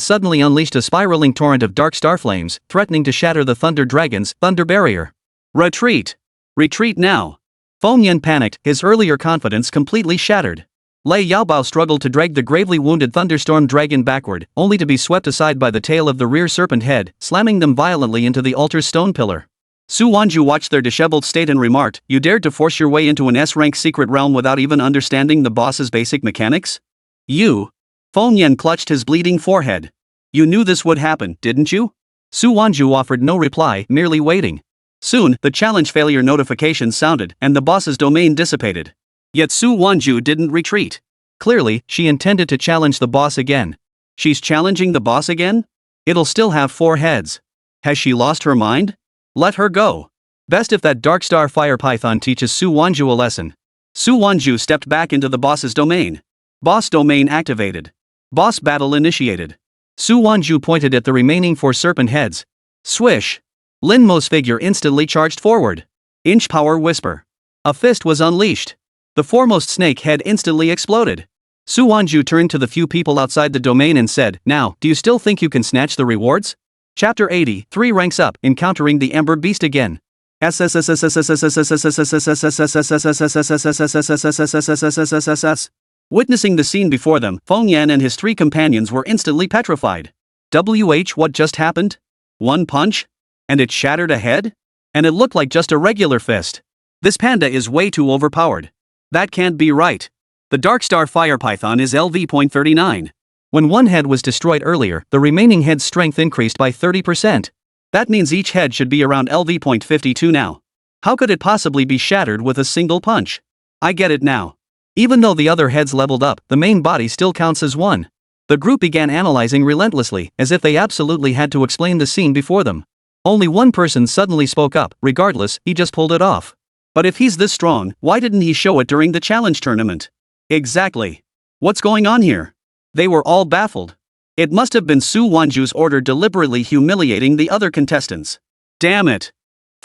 suddenly unleashed a spiraling torrent of dark star flames, threatening to shatter the thunder dragon's thunder barrier. Retreat! Retreat now! Fengyan panicked, his earlier confidence completely shattered. Li Youwei struggled to drag the gravely wounded thunderstorm dragon backward, only to be swept aside by the tail of the rear serpent head, slamming them violently into the altar's stone pillar. Su Wanzhu watched their disheveled state and remarked, "You dared to force your way into an S-rank secret realm without even understanding the boss's basic mechanics? You?" Fengyan clutched his bleeding forehead. "You knew this would happen, didn't you?" Su Wanzhu offered no reply, merely waiting. Soon, the challenge failure notification sounded, and the boss's domain dissipated. Yet Su Wanzhu didn't retreat. Clearly, she intended to challenge the boss again. She's challenging the boss again? It'll still have 4 heads. Has she lost her mind? Let her go. Best if that Dark Star Fire Python teaches Su Wanzhu a lesson. Su Wanzhu stepped back into the boss's domain. Boss domain activated. Boss battle initiated. Su Wanzhu pointed at the remaining 4 serpent heads. Swish! Lin Mo's figure instantly charged forward. Inch power whisper. A fist was unleashed. The foremost snake head instantly exploded. Su Wanzhu turned to the few people outside the domain and said, "Now, do you still think you can snatch the rewards?" Chapter 80, 3 ranks up, encountering the Ember Beast again. Witnessing the scene before them, Fengyan and his 3 companions were instantly petrified. What just happened? 1 punch? And it shattered a head? And it looked like just a regular fist. This panda is way too overpowered. That can't be right. The Dark Star Fire Python is LV.39. When 1 head was destroyed earlier, the remaining head's strength increased by 30%. That means each head should be around LV.52 now. How could it possibly be shattered with a single punch? I get it now. Even though the other heads leveled up, the main body still counts as 1. The group began analyzing relentlessly, as if they absolutely had to explain the scene before them. Only one person suddenly spoke up. Regardless, he just pulled it off. But if he's this strong, why didn't he show it during the challenge tournament? Exactly. What's going on here? They were all baffled. It must have been Su Wanzhu's order deliberately humiliating the other contestants. Damn it.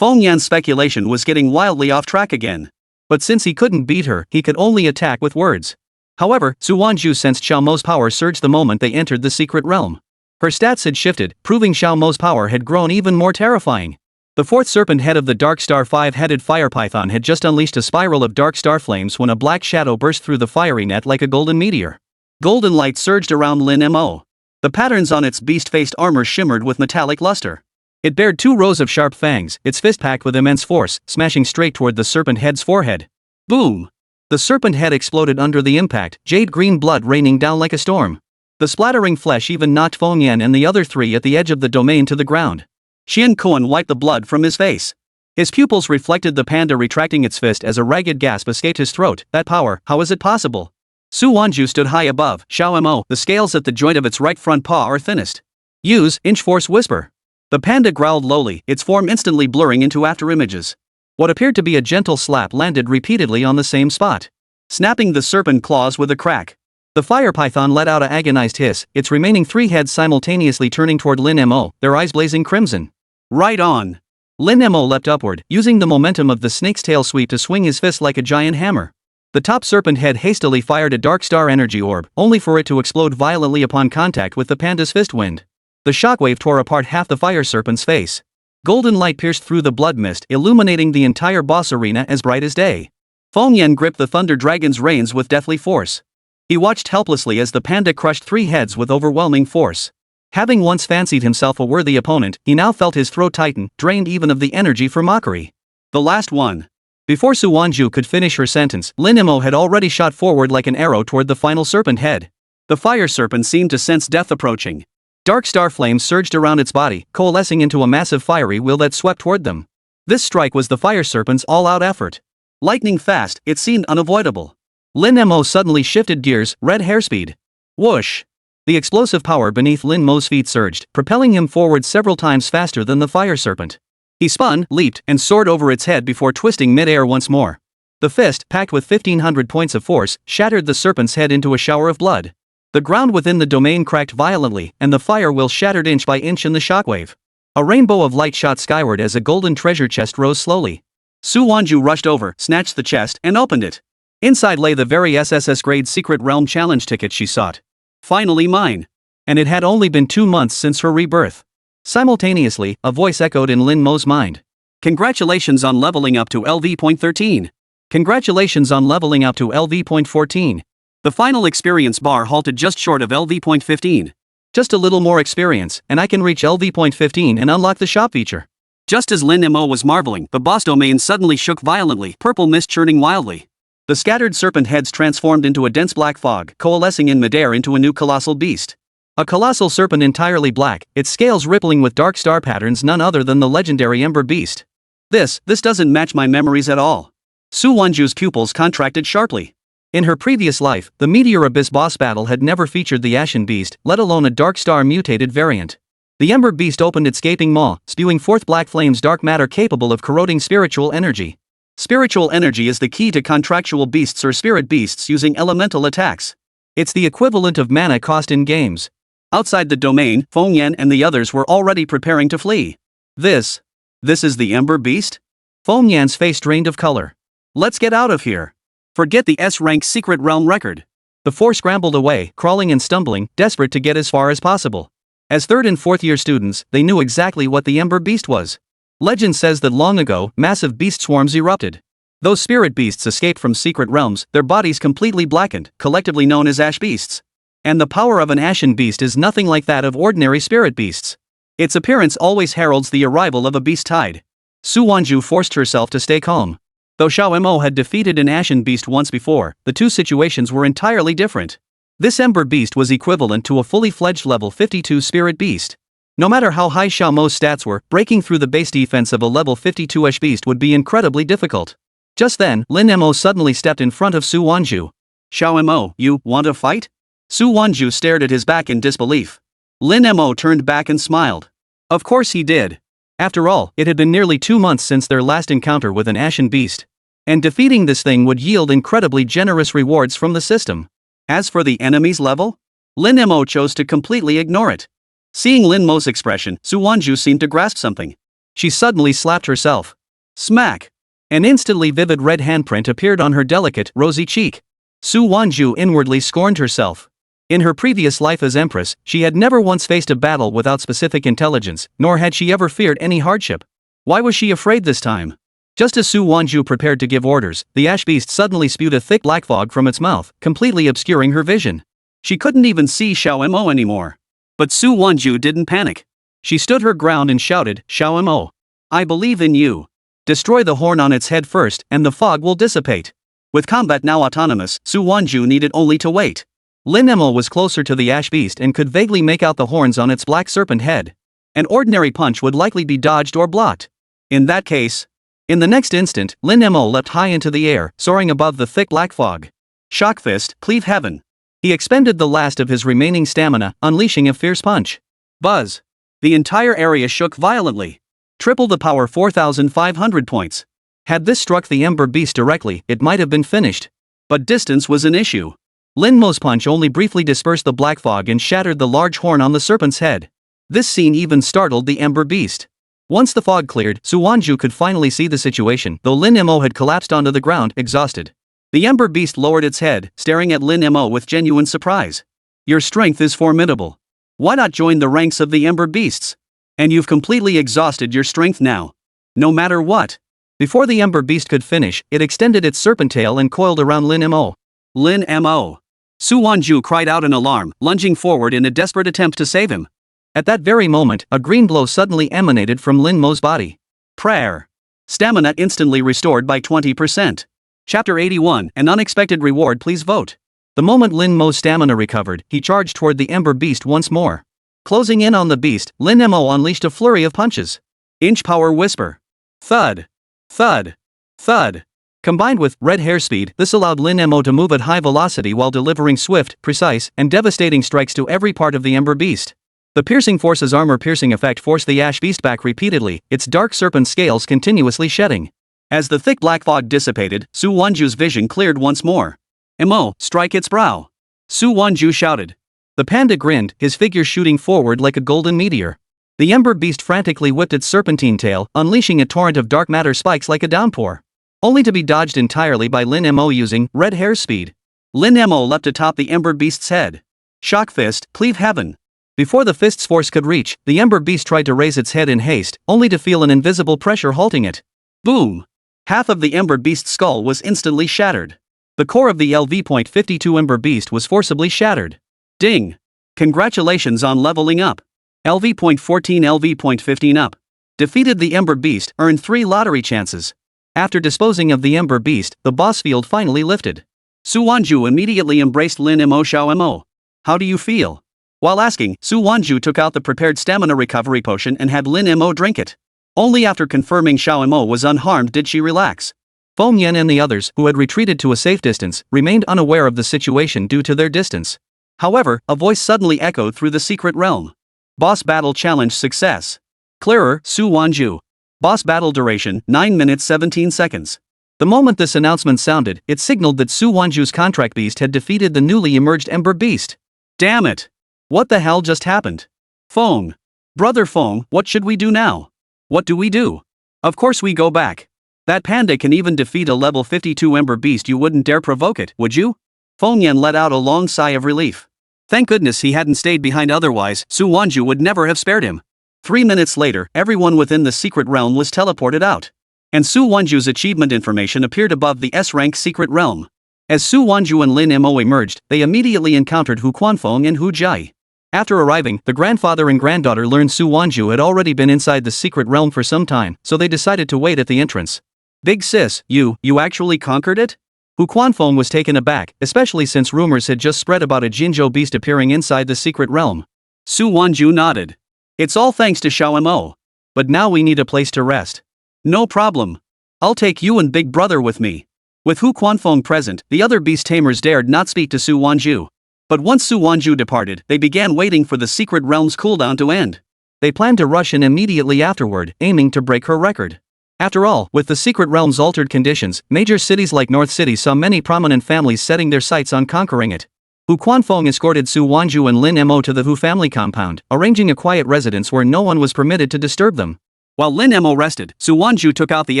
Fengyan's speculation was getting wildly off track again. But since he couldn't beat her, he could only attack with words. However, Su Wanzhu sensed Xiao Mo's power surge the moment they entered the secret realm. Her stats had shifted, proving Xiao Mo's power had grown even more terrifying. The 4th serpent head of the Dark Star 5-headed fire python had just unleashed a spiral of dark star flames when a black shadow burst through the fiery net like a golden meteor. Golden light surged around Lin Mo. The patterns on its beast-faced armor shimmered with metallic luster. It bared 2 rows of sharp fangs, its fist packed with immense force, smashing straight toward the serpent head's forehead. Boom! The serpent head exploded under the impact, jade green blood raining down like a storm. The splattering flesh even knocked Fengyan and the other 3 at the edge of the domain to the ground. Shen Kuan wiped the blood from his face. His pupils reflected the panda retracting its fist as a ragged gasp escaped his throat. That power, how is it possible? Su Wanzhu stood high above. Xiao Mo, the scales at the joint of its right front paw are thinnest. Use inch force whisper. The panda growled lowly, its form instantly blurring into afterimages. What appeared to be a gentle slap landed repeatedly on the same spot, snapping the serpent claws with a crack. The fire python let out an agonized hiss, its remaining 3 heads simultaneously turning toward Lin Mo, their eyes blazing crimson. Right on! Lin Mo leapt upward, using the momentum of the snake's tail sweep to swing his fist like a giant hammer. The top serpent head hastily fired a dark star energy orb, only for it to explode violently upon contact with the panda's fist wind. The shockwave tore apart half the fire serpent's face. Golden light pierced through the blood mist, illuminating the entire boss arena as bright as day. Feng gripped the Thunder Dragon's reins with deathly force. He watched helplessly as the panda crushed 3 heads with overwhelming force. Having once fancied himself a worthy opponent, he now felt his throat tighten, drained even of the energy for mockery. The last one. Before Su Wanzhu could finish her sentence, Lin Mo had already shot forward like an arrow toward the final serpent head. The fire serpent seemed to sense death approaching. Dark star flames surged around its body, coalescing into a massive fiery wheel that swept toward them. This strike was the fire serpent's all-out effort. Lightning fast, it seemed unavoidable. Lin Mo suddenly shifted gears, red hairspeed. Whoosh! The explosive power beneath Lin Mo's feet surged, propelling him forward several times faster than the fire serpent. He spun, leaped, and soared over its head before twisting mid-air once more. The fist, packed with 1,500 points of force, shattered the serpent's head into a shower of blood. The ground within the domain cracked violently, and the fire wheel shattered inch by inch in the shockwave. A rainbow of light shot skyward as a golden treasure chest rose slowly. Su Wanzhu rushed over, snatched the chest, and opened it. Inside lay the very SSS-grade Secret Realm challenge ticket she sought. Finally mine. And it had only been 2 months since her rebirth. Simultaneously, a voice echoed in Lin Mo's mind. Congratulations on leveling up to LV.13. Congratulations on leveling up to LV.14. The final experience bar halted just short of LV.15. Just a little more experience, and I can reach LV.15 and unlock the shop feature. Just as Lin Mo was marveling, the boss domain suddenly shook violently, purple mist churning wildly. The scattered serpent heads transformed into a dense black fog, coalescing in midair into a new colossal beast. A colossal serpent entirely black, its scales rippling with dark star patterns, none other than the legendary Ember Beast. This doesn't match my memories at all. Su Wanzhu's pupils contracted sharply. In her previous life, the Meteor Abyss boss battle had never featured the Ashen Beast, let alone a Dark Star mutated variant. The Ember Beast opened its gaping maw, spewing forth black flames, dark matter capable of corroding spiritual energy. Spiritual energy is the key to contractual beasts or spirit beasts using elemental attacks. It's the equivalent of mana cost in games. Outside the domain, Feng and the others were already preparing to flee. This is the Ember Beast? Feng Yan's face drained of color. Let's get out of here. Forget the S-rank Secret Realm record. The 4 scrambled away, crawling and stumbling, desperate to get as far as possible. As 3rd and 4th year students, they knew exactly what the Ember Beast was. Legend says that long ago, massive beast swarms erupted. Those spirit beasts escaped from secret realms, their bodies completely blackened, collectively known as ash beasts. And the power of an ashen beast is nothing like that of ordinary spirit beasts. Its appearance always heralds the arrival of a beast tide. Su Wanzhu forced herself to stay calm. Though Xiao Mo had defeated an ashen beast once before, the two situations were entirely different. This Ember Beast was equivalent to a fully fledged level 52 spirit beast. No matter how high Xiao Mo's stats were, breaking through the base defense of a level 52-ish beast would be incredibly difficult. Just then, Lin Mo suddenly stepped in front of Su Wanzhu. Xiao Mo, you want to fight? Su Wanzhu stared at his back in disbelief. Lin Mo turned back and smiled. Of course he did. After all, it had been nearly 2 months since their last encounter with an ashen beast. And defeating this thing would yield incredibly generous rewards from the system. As for the enemy's level? Lin Mo chose to completely ignore it. Seeing Lin Mo's expression, Su Wanzhu seemed to grasp something. She suddenly slapped herself. Smack! An instantly vivid red handprint appeared on her delicate, rosy cheek. Su Wanzhu inwardly scorned herself. In her previous life as empress, she had never once faced a battle without specific intelligence, nor had she ever feared any hardship. Why was she afraid this time? Just as Su Wanzhu prepared to give orders, the ash beast suddenly spewed a thick black fog from its mouth, completely obscuring her vision. She couldn't even see Xiao Mo anymore. But Su Wanzhu didn't panic. She stood her ground and shouted, Xiao Mo, I believe in you. Destroy the horn on its head first, and the fog will dissipate. With combat now autonomous, Su Wanzhu needed only to wait. Lin Mo was closer to the ash beast and could vaguely make out the horns on its black serpent head. An ordinary punch would likely be dodged or blocked. In that case. In the next instant, Lin Mo leapt high into the air, soaring above the thick black fog. Shock fist, cleave heaven. He expended the last of his remaining stamina, unleashing a fierce punch. Buzz. The entire area shook violently. Triple the power, 4,500 points. Had this struck the Ember Beast directly, it might have been finished. But distance was an issue. Lin Mo's punch only briefly dispersed the black fog and shattered the large horn on the serpent's head. This scene even startled the Ember Beast. Once the fog cleared, Su Wanzhu could finally see the situation, though Lin Mo had collapsed onto the ground, exhausted. The Ember Beast lowered its head, staring at Lin Mo with genuine surprise. Your strength is formidable. Why not join the ranks of the Ember Beasts? And you've completely exhausted your strength now. No matter what. Before the Ember Beast could finish, it extended its serpent tail and coiled around Lin Mo. Lin Mo. Su Wanzhu cried out in alarm, lunging forward in a desperate attempt to save him. At that very moment, a green glow suddenly emanated from Lin Mo's body. Prayer. Stamina instantly restored by 20%. Chapter 81, An Unexpected Reward. Please vote. The moment Lin Mo's stamina recovered, he charged toward the Ember Beast once more. Closing in on the beast, Lin Mo unleashed a flurry of punches. Inch power whisper. Thud. Thud. Thud. Combined with red hair speed, this allowed Lin Mo to move at high velocity while delivering swift, precise, and devastating strikes to every part of the Ember Beast. The piercing force's armor-piercing effect forced the Ash Beast back repeatedly, its dark serpent scales continuously shedding. As the thick black fog dissipated, Su Wanzhu's vision cleared once more. Mo, strike its brow. Su Wanzhu shouted. The panda grinned, his figure shooting forward like a golden meteor. The Ember Beast frantically whipped its serpentine tail, unleashing a torrent of dark matter spikes like a downpour. Only to be dodged entirely by Lin Mo using red hair speed. Lin Mo leapt atop the Ember Beast's head. Shock fist, cleave heaven. Before the fist's force could reach, the Ember Beast tried to raise its head in haste, only to feel an invisible pressure halting it. Boom! Half of the Ember Beast's skull was instantly shattered. The core of the LV.52 Ember Beast was forcibly shattered. Ding! Congratulations on leveling up. LV.14 LV.15 up. Defeated the Ember Beast, earned 3 lottery chances. After disposing of the Ember Beast, the boss field finally lifted. Su Wanzhu immediately embraced Lin Mo. Xiao Mo. How do you feel? While asking, Su Wanzhu took out the prepared stamina recovery potion and had Lin Mo drink it. Only after confirming Xiao Mo was unharmed did she relax. Feng Yan and the others, who had retreated to a safe distance, remained unaware of the situation due to their distance. However, a voice suddenly echoed through the secret realm. Boss battle challenge success. Clearer, Su Wanzhu. Boss battle duration, 9 minutes 17 seconds. The moment this announcement sounded, it signaled that Su Wanzhu's contract beast had defeated the newly emerged Ember Beast. Damn it! What the hell just happened? Feng. Brother Feng, what should we do now? What do we do? Of course we go back. That panda can even defeat a level 52 Ember Beast. You wouldn't dare provoke it, would you? Feng Yan let out a long sigh of relief. Thank goodness he hadn't stayed behind, otherwise Su Wanzhu would never have spared him. 3 minutes later, everyone within the secret realm was teleported out. And Su Wanzhu's achievement information appeared above the S-rank secret realm. As Su Wanzhu and Lin Mo emerged, they immediately encountered Hu Quanfeng and Hu Jai. After arriving, the grandfather and granddaughter learned Su Wanzhu had already been inside the secret realm for some time, so they decided to wait at the entrance. Big sis, you actually conquered it? Hu Quanfeng was taken aback, especially since rumors had just spread about a Jinzhou beast appearing inside the secret realm. Su Wanzhu nodded. It's all thanks to Xiao Mo. But now we need a place to rest. No problem. I'll take you and Big Brother with me. With Hu Quanfeng present, the other beast tamers dared not speak to Su Wanzhu. But once Su Wanzhu departed, they began waiting for the secret realm's cooldown to end. They planned to rush in immediately afterward, aiming to break her record. After all, with the secret realm's altered conditions, major cities like North City saw many prominent families setting their sights on conquering it. Hu Quanfeng escorted Su Wanzhu and Lin Mo to the Hu family compound, arranging a quiet residence where no one was permitted to disturb them. While Lin Mo rested, Su Wanzhu took out the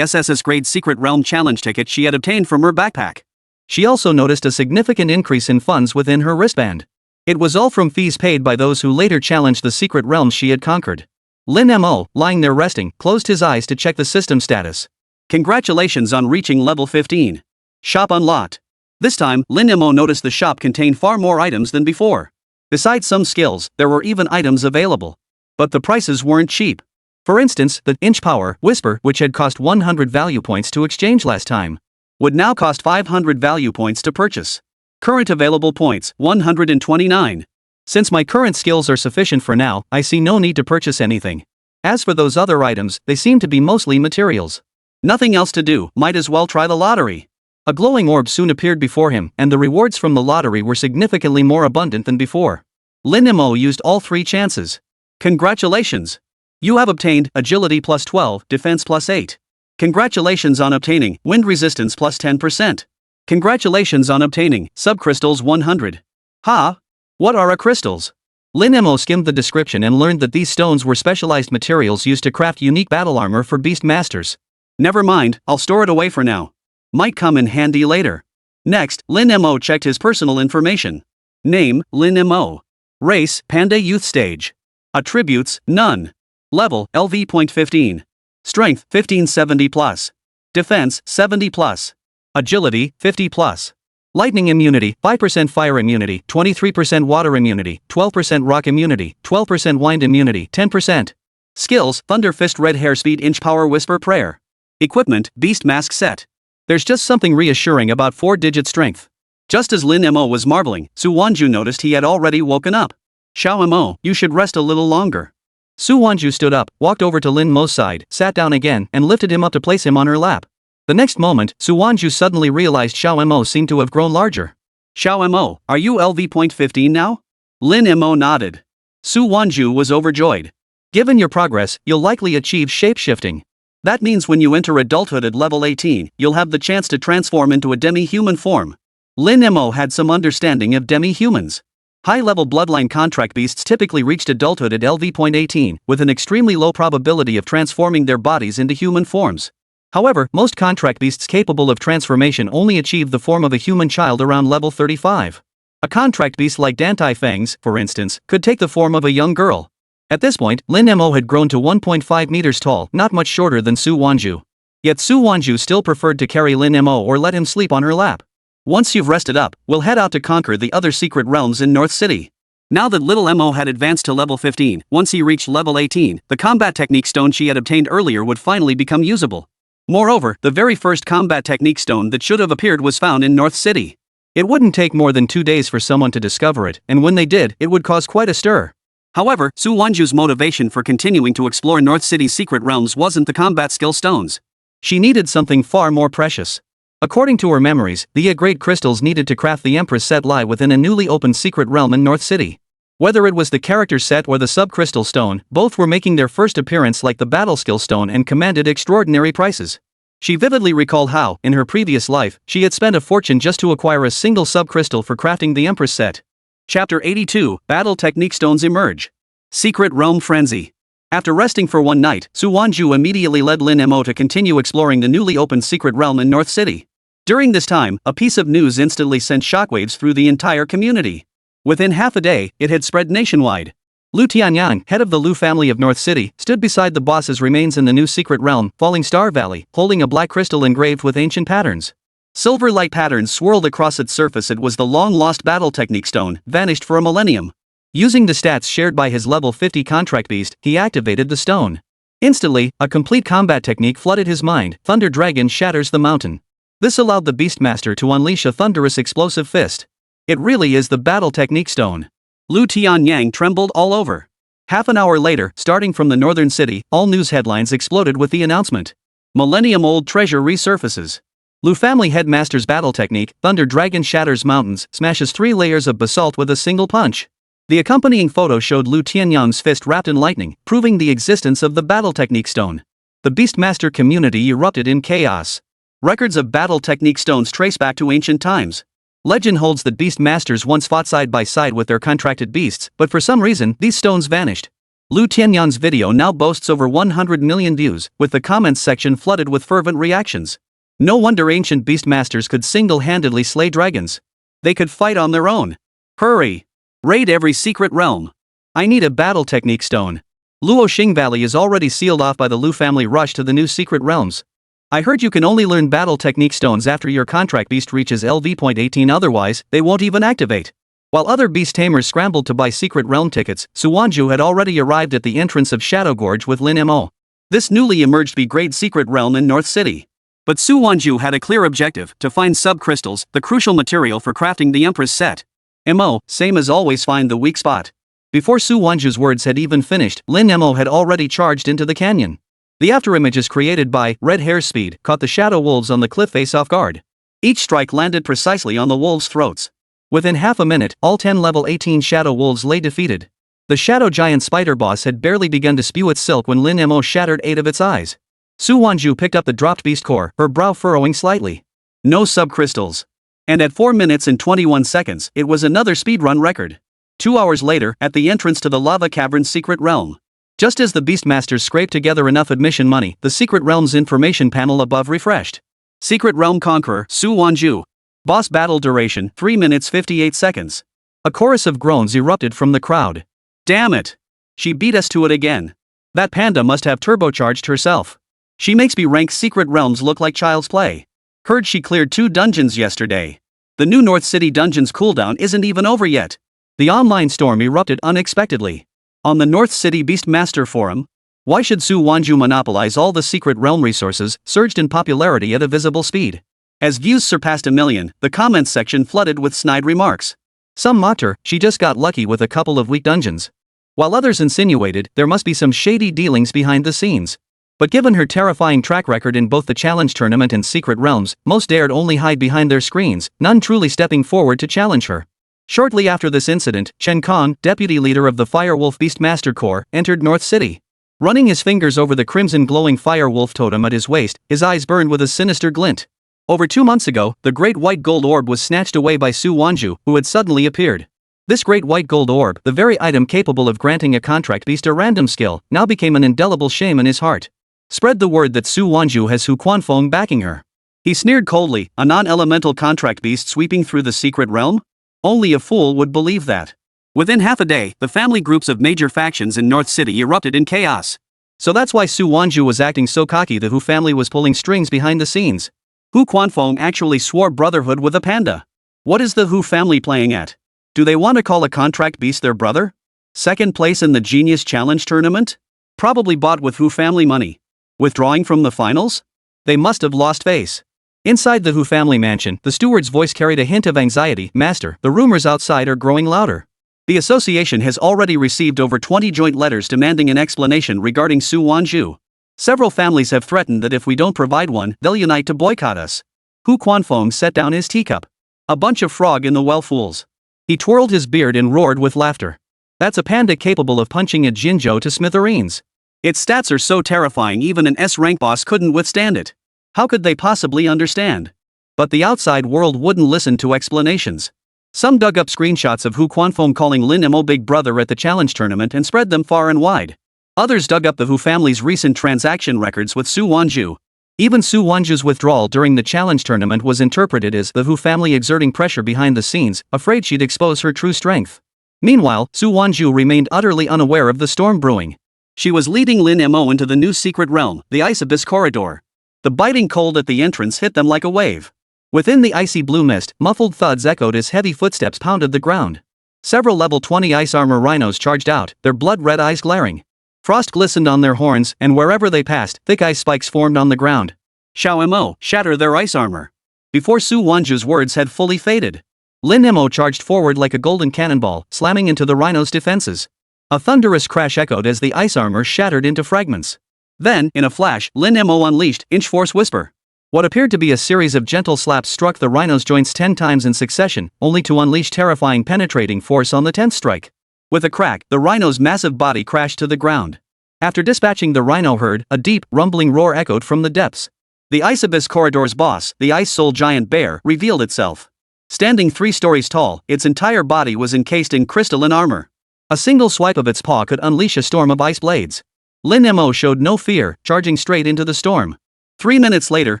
SSS grade secret realm challenge ticket she had obtained from her backpack. She also noticed a significant increase in funds within her wristband. It was all from fees paid by those who later challenged the secret realms she had conquered. Lin Mo, lying there resting, closed his eyes to check the system status. Congratulations on reaching level 15. Shop unlocked. This time, Lin Mo noticed the shop contained far more items than before. Besides some skills, there were even items available. But the prices weren't cheap. For instance, the inch power whisper, which had cost 100 value points to exchange last time, would now cost 500 value points to purchase. Current available points, 129. Since my current skills are sufficient for now, I see no need to purchase anything. As for those other items, they seem to be mostly materials. Nothing else to do, might as well try the lottery. A glowing orb soon appeared before him, and the rewards from the lottery were significantly more abundant than before. Lin Mo used all 3 chances. Congratulations! You have obtained Agility plus 12, Defense plus 8. Congratulations on obtaining Wind Resistance plus 10%. Congratulations on obtaining Subcrystals 100. Ha! What are a crystals? Lin Mo skimmed the description and learned that these stones were specialized materials used to craft unique battle armor for beast masters. Never mind, I'll store it away for now. Might come in handy later. Next, Lin Mo checked his personal information. Name, Lin Mo. Race, Panda Youth Stage. Attributes, none. Level, LV.15. Strength, 1570 plus. Defense, 70 plus. Agility, 50 plus. Lightning immunity, 5% fire immunity, 23% water immunity, 12% rock immunity, 12% wind immunity, 10%. Skills, Thunder Fist, Red Hair Speed, Inch Power, Whisper, Prayer. Equipment, Beast Mask Set. There's just something reassuring about 4-digit strength. Just as Lin Mo was marveling, Su Wanzhu noticed he had already woken up. Xiao Mo, you should rest a little longer. Su Wanzhu stood up, walked over to Lin Mo's side, sat down again, and lifted him up to place him on her lap. The next moment, Su Wanzhu suddenly realized Xiao Mo seemed to have grown larger. Xiao Mo, are you LV.15 now? Lin Mo nodded. Su Wanzhu was overjoyed. Given your progress, you'll likely achieve shape-shifting. That means when you enter adulthood at level 18, you'll have the chance to transform into a demi-human form. Lin Mo had some understanding of demi-humans. High-level bloodline contract beasts typically reached adulthood at LV.18, with an extremely low probability of transforming their bodies into human forms. However, most contract beasts capable of transformation only achieve the form of a human child around level 35. A contract beast like Dantai Fangs, for instance, could take the form of a young girl. At this point, Lin Mo had grown to 1.5 meters tall, not much shorter than Su Wanzhu. Yet Su Wanzhu still preferred to carry Lin Mo or let him sleep on her lap. Once you've rested up, we'll head out to conquer the other secret realms in North City. Now that little Mo had advanced to level 15, once he reached level 18, the combat technique stone she had obtained earlier would finally become usable. Moreover, the very first combat technique stone that should have appeared was found in North City. It wouldn't take more than 2 days for someone to discover it, and when they did, it would cause quite a stir. However, Su Wanzhu's motivation for continuing to explore North City's secret realms wasn't the combat skill stones. She needed something far more precious. According to her memories, the grade crystals needed to craft the Empress set lie within a newly opened secret realm in North City. Whether it was the character set or the sub-crystal stone, both were making their first appearance like the battle skill stone and commanded extraordinary prices. She vividly recalled how, in her previous life, she had spent a fortune just to acquire a single sub-crystal for crafting the Empress set. Chapter 82, Battle Technique Stones Emerge. Secret Realm Frenzy. After resting for one night, Su Wanzhu immediately led Lin Mo to continue exploring the newly opened secret realm in North City. During this time, a piece of news instantly sent shockwaves through the entire community. Within half a day, it had spread nationwide. Lu Tianyang, head of the Lu family of North City, stood beside the boss's remains in the new secret realm, Falling Star Valley, holding a black crystal engraved with ancient patterns. Silver light patterns swirled across its surface. It was the long-lost battle technique stone, vanished for a millennium. Using the stats shared by his level 50 contract beast, he activated the stone. Instantly, a complete combat technique flooded his mind. Thunder Dragon shatters the mountain. This allowed the Beastmaster to unleash a thunderous explosive fist. It really is the battle technique stone. Lu Tianyang trembled all over. Half an hour later, starting from the northern city, all news headlines exploded with the announcement. Millennium-old treasure resurfaces. Lu family headmaster's battle technique, Thunder Dragon shatters mountains, smashes 3 layers of basalt with a single punch. The accompanying photo showed Lu Tianyang's fist wrapped in lightning, proving the existence of the battle technique stone. The Beastmaster community erupted in chaos. Records of battle technique stones trace back to ancient times. Legend holds that Beastmasters once fought side by side with their contracted beasts, but for some reason, these stones vanished. Lu Tianyang's video now boasts over 100 million views, with the comments section flooded with fervent reactions. No wonder ancient Beastmasters could single-handedly slay dragons. They could fight on their own. Hurry! Raid every secret realm. I need a battle technique stone. Luoxing Valley is already sealed off by the Lu family rush to the new secret realms. I heard you can only learn battle technique stones after your contract beast reaches LV.18, otherwise, they won't even activate. While other beast tamers scrambled to buy secret realm tickets, Su Wanzhu had already arrived at the entrance of Shadow Gorge with Lin Mo. This newly emerged B-grade secret realm in North City. But Su Wanzhu had a clear objective: to find sub-crystals, the crucial material for crafting the Empress set. Mo, same as always, find the weak spot. Before Su Wanzhu's words had even finished, Lin Mo had already charged into the canyon. The afterimages created by Red Hair's speed caught the shadow wolves on the cliff face off guard. Each strike landed precisely on the wolves' throats. Within half a minute, all 10 level 18 shadow wolves lay defeated. The shadow giant spider boss had barely begun to spew its silk when Lin Mo shattered 8 of its eyes. Su Wanzhu picked up the dropped beast core, her brow furrowing slightly. No sub-crystals. And at 4 minutes and 21 seconds, it was another speedrun record. 2 hours later, at the entrance to the lava cavern's secret realm. Just as the Beastmasters scraped together enough admission money, the secret realm's information panel above refreshed. Secret Realm Conqueror, Su Wanzhu. Boss battle duration, 3 minutes 58 seconds. A chorus of groans erupted from the crowd. Damn it! She beat us to it again. That panda must have turbocharged herself. She makes me rank secret realms look like child's play. Heard she cleared 2 dungeons yesterday. The new North City dungeon's cooldown isn't even over yet. The online storm erupted unexpectedly. On the North City Beastmaster forum, why should Su Wanzhu monopolize all the secret realm resources, surged in popularity at a visible speed. As views surpassed 1 million, the comments section flooded with snide remarks. Some mocked her, she just got lucky with a couple of weak dungeons. While others insinuated there must be some shady dealings behind the scenes. But given her terrifying track record in both the challenge tournament and secret realms, most dared only hide behind their screens, none truly stepping forward to challenge her. Shortly after this incident, Chen Kong, deputy leader of the Firewolf Beastmaster Corps, entered North City. Running his fingers over the crimson glowing Firewolf totem at his waist, his eyes burned with a sinister glint. Over 2 months ago, the great white gold orb was snatched away by Su Wanzhu, who had suddenly appeared. This great white gold orb, the very item capable of granting a contract beast a random skill, now became an indelible shame in his heart. Spread the word that Su Wanzhu has Hu Quanfeng backing her. He sneered coldly, a non-elemental contract beast sweeping through the secret realm? Only a fool would believe that. Within half a day, the family groups of major factions in North City erupted in chaos. So that's why Su Wanzhu was acting so cocky. The Hu family was pulling strings behind the scenes. Hu Quanfeng actually swore brotherhood with a panda. What is the Hu family playing at? Do they want to call a contract beast their brother? Second place in the Genius Challenge tournament? Probably bought with Hu family money. Withdrawing from the finals? They must have lost face. Inside the Hu family mansion, the steward's voice carried a hint of anxiety. Master, the rumors outside are growing louder. The association has already received over 20 joint letters demanding an explanation regarding Su Wanzhu. Several families have threatened that if we don't provide one, they'll unite to boycott us. Hu Quanfeng set down his teacup. A bunch of frog in the well fools. He twirled his beard and roared with laughter. That's a panda capable of punching a Jinzhou to smithereens. Its stats are so terrifying even an S-rank boss couldn't withstand it. How could they possibly understand? But the outside world wouldn't listen to explanations. Some dug up screenshots of Hu Quanfeng calling Lin Mo big brother at the challenge tournament and spread them far and wide. Others dug up the Hu family's recent transaction records with Su Wanzhu. Even Su Wanzhu's withdrawal during the challenge tournament was interpreted as the Hu family exerting pressure behind the scenes, afraid she'd expose her true strength. Meanwhile, Su Wanzhu remained utterly unaware of the storm brewing. She was leading Lin Mo into the new secret realm, the Ice Abyss corridor. The biting cold at the entrance hit them like a wave. Within the icy blue mist, muffled thuds echoed as heavy footsteps pounded the ground. Several level 20 ice armor rhinos charged out, their blood-red eyes glaring. Frost glistened on their horns, and wherever they passed, thick ice spikes formed on the ground. Xiao Mo, shatter their ice armor. Before Su Wanzhu's words had fully faded, Lin Mo charged forward like a golden cannonball, slamming into the rhino's defenses. A thunderous crash echoed as the ice armor shattered into fragments. Then, in a flash, Lin Mo unleashed Inch Force Whisper. What appeared to be a series of gentle slaps struck the rhino's joints 10 times in succession, only to unleash terrifying penetrating force on the 10th strike. With a crack, the rhino's massive body crashed to the ground. After dispatching the rhino herd, a deep, rumbling roar echoed from the depths. The Ice Abyss corridor's boss, the Ice Soul Giant Bear, revealed itself. Standing 3 stories tall, its entire body was encased in crystalline armor. A single swipe of its paw could unleash a storm of ice blades. Lin Mo showed no fear, charging straight into the storm. 3 minutes later,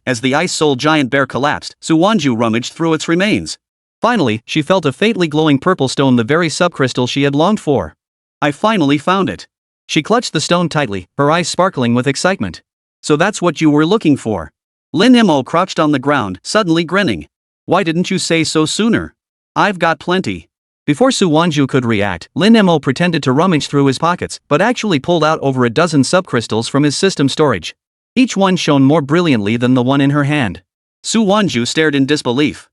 as the Ice Soul Giant Bear collapsed, Su Wanzhu rummaged through its remains. Finally, she felt a faintly glowing purple stone, the very subcrystal she had longed for. I finally found it. She clutched the stone tightly, her eyes sparkling with excitement. So that's what you were looking for. Lin Mo crouched on the ground, suddenly grinning. Why didn't you say so sooner? I've got plenty. Before Su Wanzhu could react, Lin Mo pretended to rummage through his pockets, but actually pulled out over a dozen subcrystals from his system storage. Each one shone more brilliantly than the one in her hand. Su Wanzhu stared in disbelief.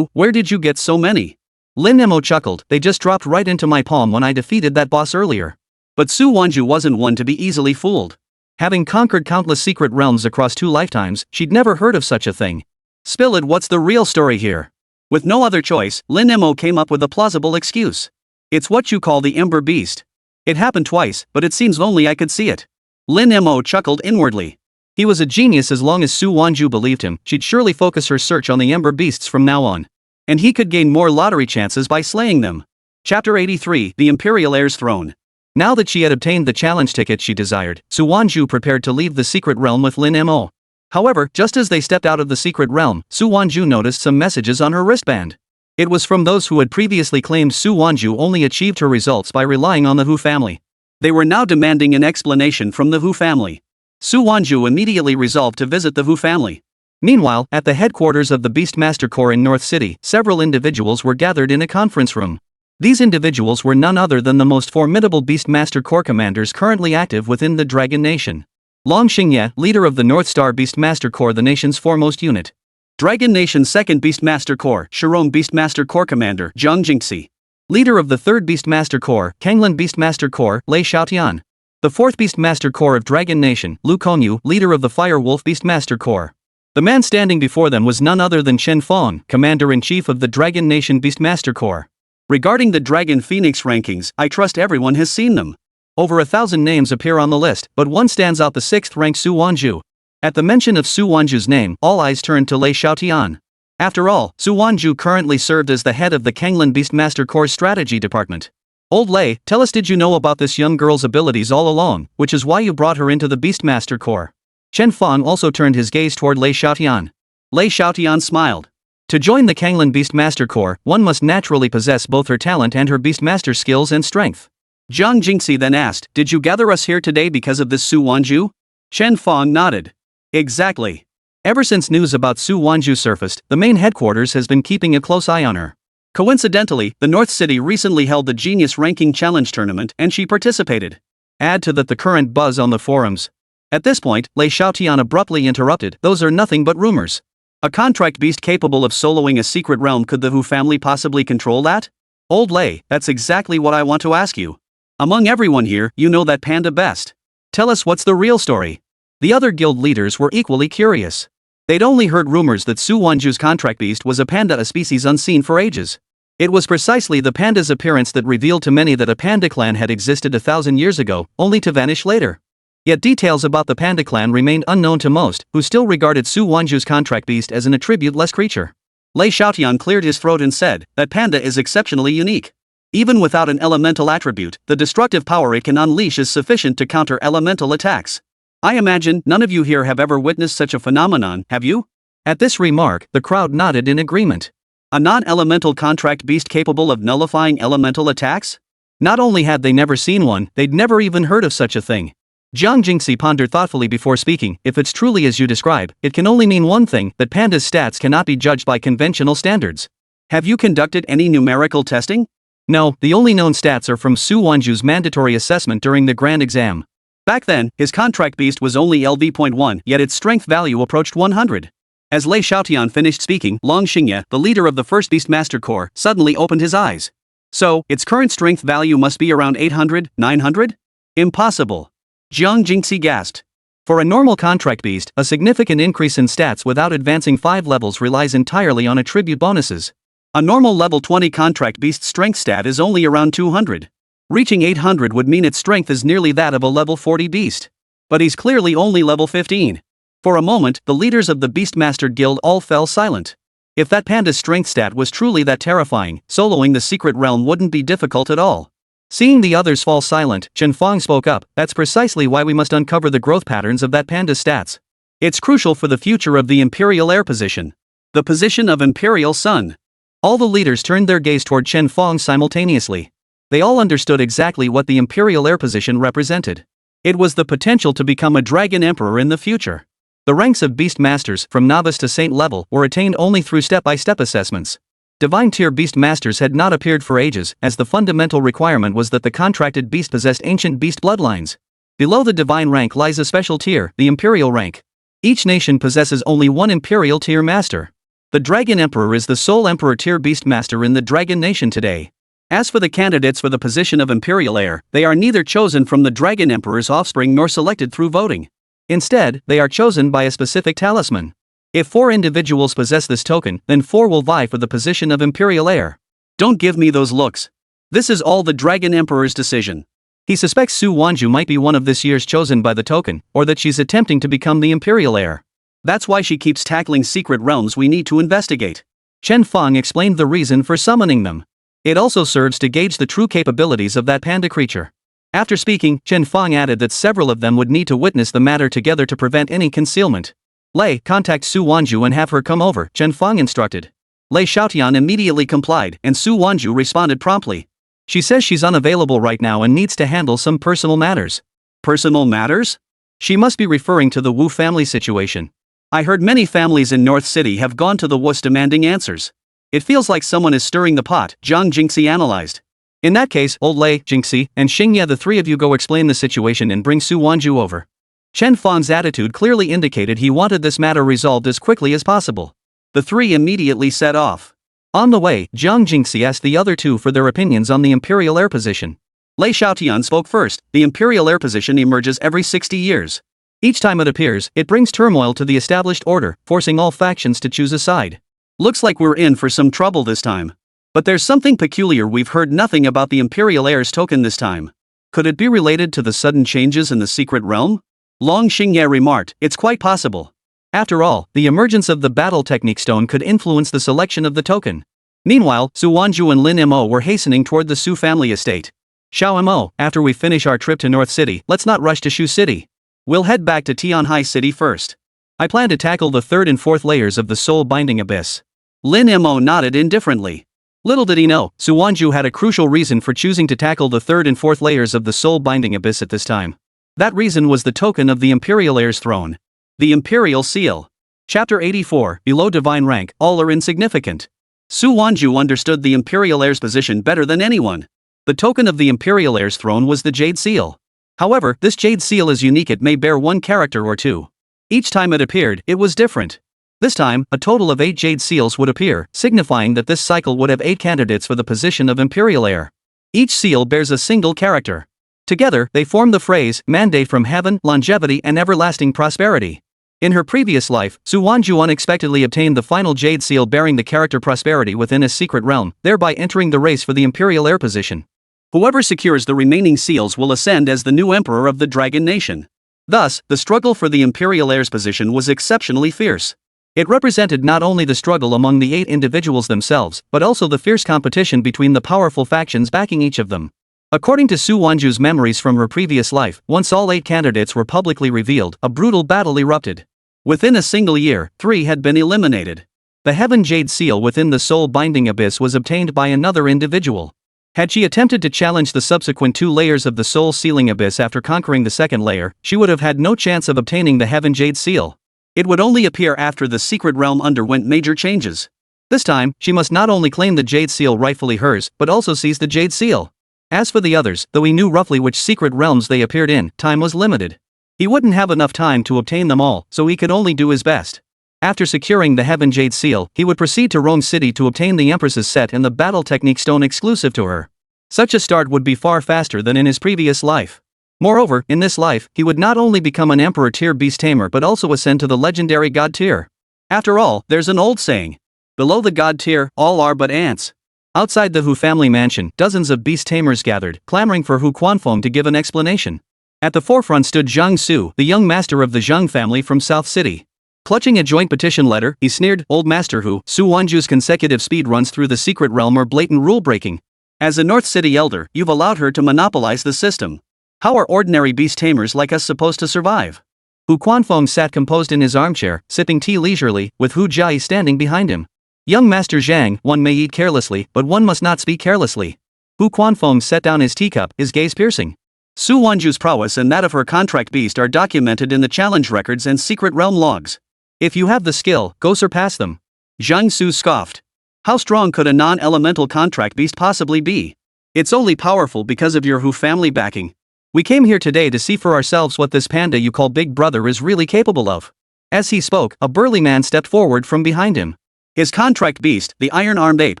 Where did you get so many? Lin Mo chuckled, they just dropped right into my palm when I defeated that boss earlier. But Su Wanzhu wasn't one to be easily fooled. Having conquered countless secret realms across 2 lifetimes, she'd never heard of such a thing. Spill it, what's the real story here? With no other choice, Lin Mo came up with a plausible excuse. It's what you call the Ember Beast. It happened twice, but it seems only I could see it. Lin Mo chuckled inwardly. He was a genius. As long as Su Wanzhu believed him, she'd surely focus her search on the Ember Beasts from now on. And he could gain more lottery chances by slaying them. Chapter 83, The Imperial Heir's Throne. Now that she had obtained the challenge ticket she desired, Su Wanzhu prepared to leave the secret realm with Lin Mo. However, just as they stepped out of the secret realm, Su Wanzhu noticed some messages on her wristband. It was from those who had previously claimed Su Wanzhu only achieved her results by relying on the Hu family. They were now demanding an explanation from the Hu family. Su Wanzhu immediately resolved to visit the Hu family. Meanwhile, at the headquarters of the Beastmaster Corps in North City, several individuals were gathered in a conference room. These individuals were none other than the most formidable Beastmaster Corps commanders currently active within the Dragon Nation. Long Xingye, leader of the North Star Beastmaster Corps, the nation's foremost unit. Dragon Nation's 2nd Beastmaster Corps, Shirong Beastmaster Corps Commander Zhang Jingxi. Leader of the 3rd Beastmaster Corps, Kanglan Beastmaster Corps, Lei Xiaotian. The 4th Beastmaster Corps of Dragon Nation, Lu Kongyu, leader of the Firewolf Beastmaster Corps. The man standing before them was none other than Chen Fong, Commander-in-Chief of the Dragon Nation Beastmaster Corps. Regarding the Dragon Phoenix rankings, I trust everyone has seen them. Over 1,000 names appear on the list, but one stands out: the 6th-ranked Su Wanzhu. At the mention of Su Wanzhu's name, all eyes turned to Lei Xiaotian. After all, Su Wanzhu currently served as the head of the Kanglan Beastmaster Corps Strategy Department. Old Lei, tell us, did you know about this young girl's abilities all along, which is why you brought her into the Beastmaster Corps? Chen Fong also turned his gaze toward Lei Xiaotian. Lei Xiaotian smiled. To join the Kanglan Beastmaster Corps, one must naturally possess both her talent and her Beastmaster skills and strength. Zhang Jingxi then asked, did you gather us here today because of this Su Wanzhu? Chen Fong nodded. Exactly. Ever since news about Su Wanzhu surfaced, the main headquarters has been keeping a close eye on her. Coincidentally, the North City recently held the Genius Ranking Challenge Tournament and she participated. Add to that the current buzz on the forums. At this point, Lei Xiaotian abruptly interrupted, those are nothing but rumors. A contract beast capable of soloing a secret realm, could the Hu family possibly control that? Old Lei, that's exactly what I want to ask you. Among everyone here, you know that Panda best. Tell us what's the real story. The other guild leaders were equally curious. They'd only heard rumors that Su Wanzhu's contract beast was a panda, a species unseen for ages. It was precisely the panda's appearance that revealed to many that a panda clan had existed 1,000 years ago, only to vanish later. Yet details about the Panda clan remained unknown to most, who still regarded Su Wanzhu's contract beast as an attributeless creature. Lei Xiaotian cleared his throat and said, that panda is exceptionally unique. Even without an elemental attribute, the destructive power it can unleash is sufficient to counter elemental attacks. I imagine none of you here have ever witnessed such a phenomenon, have you? At this remark, the crowd nodded in agreement. A non-elemental contract beast capable of nullifying elemental attacks? Not only had they never seen one, they'd never even heard of such a thing. Zhang Jingxi pondered thoughtfully before speaking. If it's truly as you describe, it can only mean one thing, that Panda's stats cannot be judged by conventional standards. Have you conducted any numerical testing? No, the only known stats are from Su Wanzhu's mandatory assessment during the grand exam. Back then, his contract beast was only LV.1, yet its strength value approached 100. As Lei Xiaotian finished speaking, Long Xingye, the leader of the 1st Beastmaster Corps, suddenly opened his eyes. So, its current strength value must be around 800, 900? Impossible. Zhang Jingxi gasped. For a normal contract beast, a significant increase in stats without advancing 5 levels relies entirely on attribute bonuses. A normal level 20 contract beast's strength stat is only around 200. Reaching 800 would mean its strength is nearly that of a level 40 beast. But he's clearly only level 15. For a moment, the leaders of the Beastmaster Guild all fell silent. If that panda's strength stat was truly that terrifying, soloing the secret realm wouldn't be difficult at all. Seeing the others fall silent, Chen Fong spoke up, that's precisely why we must uncover the growth patterns of that panda's stats. It's crucial for the future of the Imperial Heir position. The position of Imperial Son. All the leaders turned their gaze toward Chen Fong simultaneously. They all understood exactly what the Imperial Heir position represented. It was the potential to become a Dragon Emperor in the future. The ranks of Beast Masters, from novice to saint level, were attained only through step-by-step assessments. Divine tier Beast Masters had not appeared for ages, as the fundamental requirement was that the contracted beast possessed ancient beast bloodlines. Below the divine rank lies a special tier, the Imperial rank. Each nation possesses only one Imperial tier master. The Dragon Emperor is the sole Emperor tier Beast Master in the Dragon Nation today. As for the candidates for the position of Imperial Heir, they are neither chosen from the Dragon Emperor's offspring nor selected through voting. Instead, they are chosen by a specific talisman. If 4 individuals possess this token, then 4 will vie for the position of Imperial Heir. Don't give me those looks. This is all the Dragon Emperor's decision. He suspects Su Wanzhu might be one of this year's chosen by the token, or that she's attempting to become the Imperial Heir. That's why she keeps tackling secret realms we need to investigate. Chen Fong explained the reason for summoning them. It also serves to gauge the true capabilities of that panda creature. After speaking, Chen Fong added that several of them would need to witness the matter together to prevent any concealment. Lei, contact Su Wanzhu and have her come over, Chen Fong instructed. Lei Xiaotian immediately complied, and Su Wanzhu responded promptly. She says she's unavailable right now and needs to handle some personal matters. Personal matters? She must be referring to the Wu family situation. I heard many families in North City have gone to the Wus demanding answers. It feels like someone is stirring the pot, Zhang Jingxi analyzed. In that case, old Lei, Jingxi, and Xingye, the three of you go explain the situation and bring Su Wanzhu over. Chen Fang's attitude clearly indicated he wanted this matter resolved as quickly as possible. The three immediately set off. On the way, Zhang Jingxi asked the other two for their opinions on the imperial heir position. Lei Xiaotian spoke first. The imperial heir position emerges every 60 years. Each time it appears, it brings turmoil to the established order, forcing all factions to choose a side. Looks like we're in for some trouble this time. But there's something peculiar. We've heard nothing about the imperial heir's token this time. Could it be related to the sudden changes in the secret realm? Long Xingye remarked, it's quite possible. After all, the emergence of the battle technique stone could influence the selection of the token. Meanwhile, Su Wanzhu and Lin Mo were hastening toward the Su family estate. Xiao Mo, after we finish our trip to North City, let's not rush to Shu City. We'll head back to Tianhai City first. I plan to tackle the third and fourth layers of the soul-binding abyss. Lin Mo nodded indifferently. Little did he know, Su Wanzhu had a crucial reason for choosing to tackle the third and fourth layers of the soul-binding abyss at this time. That reason was the token of the imperial heir's throne. The imperial seal. Chapter 84, Below Divine Rank, all are insignificant. Su Wanzhu understood the imperial heir's position better than anyone. The token of the imperial heir's throne was the jade seal. However, this jade seal is unique. It may bear one character or two. Each time it appeared, it was different. This time, a total of 8 jade seals would appear, signifying that this cycle would have 8 candidates for the position of imperial heir. Each seal bears a single character. Together, they form the phrase, mandate from heaven, longevity and everlasting prosperity. In her previous life, Su Wanzhu unexpectedly obtained the final jade seal bearing the character prosperity within a secret realm, thereby entering the race for the imperial heir position. Whoever secures the remaining seals will ascend as the new emperor of the Dragon Nation. Thus, the struggle for the imperial heir's position was exceptionally fierce. It represented not only the struggle among the 8 individuals themselves, but also the fierce competition between the powerful factions backing each of them. According to Su Wanzhu's memories from her previous life, once all 8 candidates were publicly revealed, a brutal battle erupted. Within a single year, 3 had been eliminated. The Heaven Jade Seal within the soul-binding abyss was obtained by another individual. Had she attempted to challenge the subsequent 2 layers of the soul-sealing abyss after conquering the second layer, she would have had no chance of obtaining the Heaven Jade Seal. It would only appear after the secret realm underwent major changes. This time, she must not only claim the Jade Seal rightfully hers, but also seize the Jade Seal. As for the others, though he knew roughly which secret realms they appeared in, time was limited. He wouldn't have enough time to obtain them all, so he could only do his best. After securing the Heaven Jade Seal, he would proceed to Rome City to obtain the Empress's set and the battle technique stone exclusive to her. Such a start would be far faster than in his previous life. Moreover, in this life, he would not only become an Emperor tier beast tamer but also ascend to the legendary God tier. After all, there's an old saying. Below the God tier, all are but ants. Outside the Hu family mansion, dozens of beast tamers gathered, clamoring for Hu Quanfeng to give an explanation. At the forefront stood Zhang Su, the young master of the Zhang family from South City. Clutching a joint petition letter, he sneered, "Old Master Hu, Su Wanzhu's consecutive speed runs through the secret realm are blatant rule-breaking. As a North City elder, you've allowed her to monopolize the system. How are ordinary beast tamers like us supposed to survive?" Hu Quanfeng sat composed in his armchair, sipping tea leisurely, with Hu Jai standing behind him. "Young Master Zhang, one may eat carelessly, but one must not speak carelessly." Hu Quanfeng set down his teacup, his gaze piercing. Su Wanzhu's prowess and that of her contract beast are documented in the challenge records and secret realm logs. If you have the skill, go surpass them. Zhang Su scoffed. How strong could a non-elemental contract beast possibly be? It's only powerful because of your Hu family backing. We came here today to see for ourselves what this panda you call Big Brother is really capable of. As he spoke, a burly man stepped forward from behind him. His contract beast, the iron-armed ape,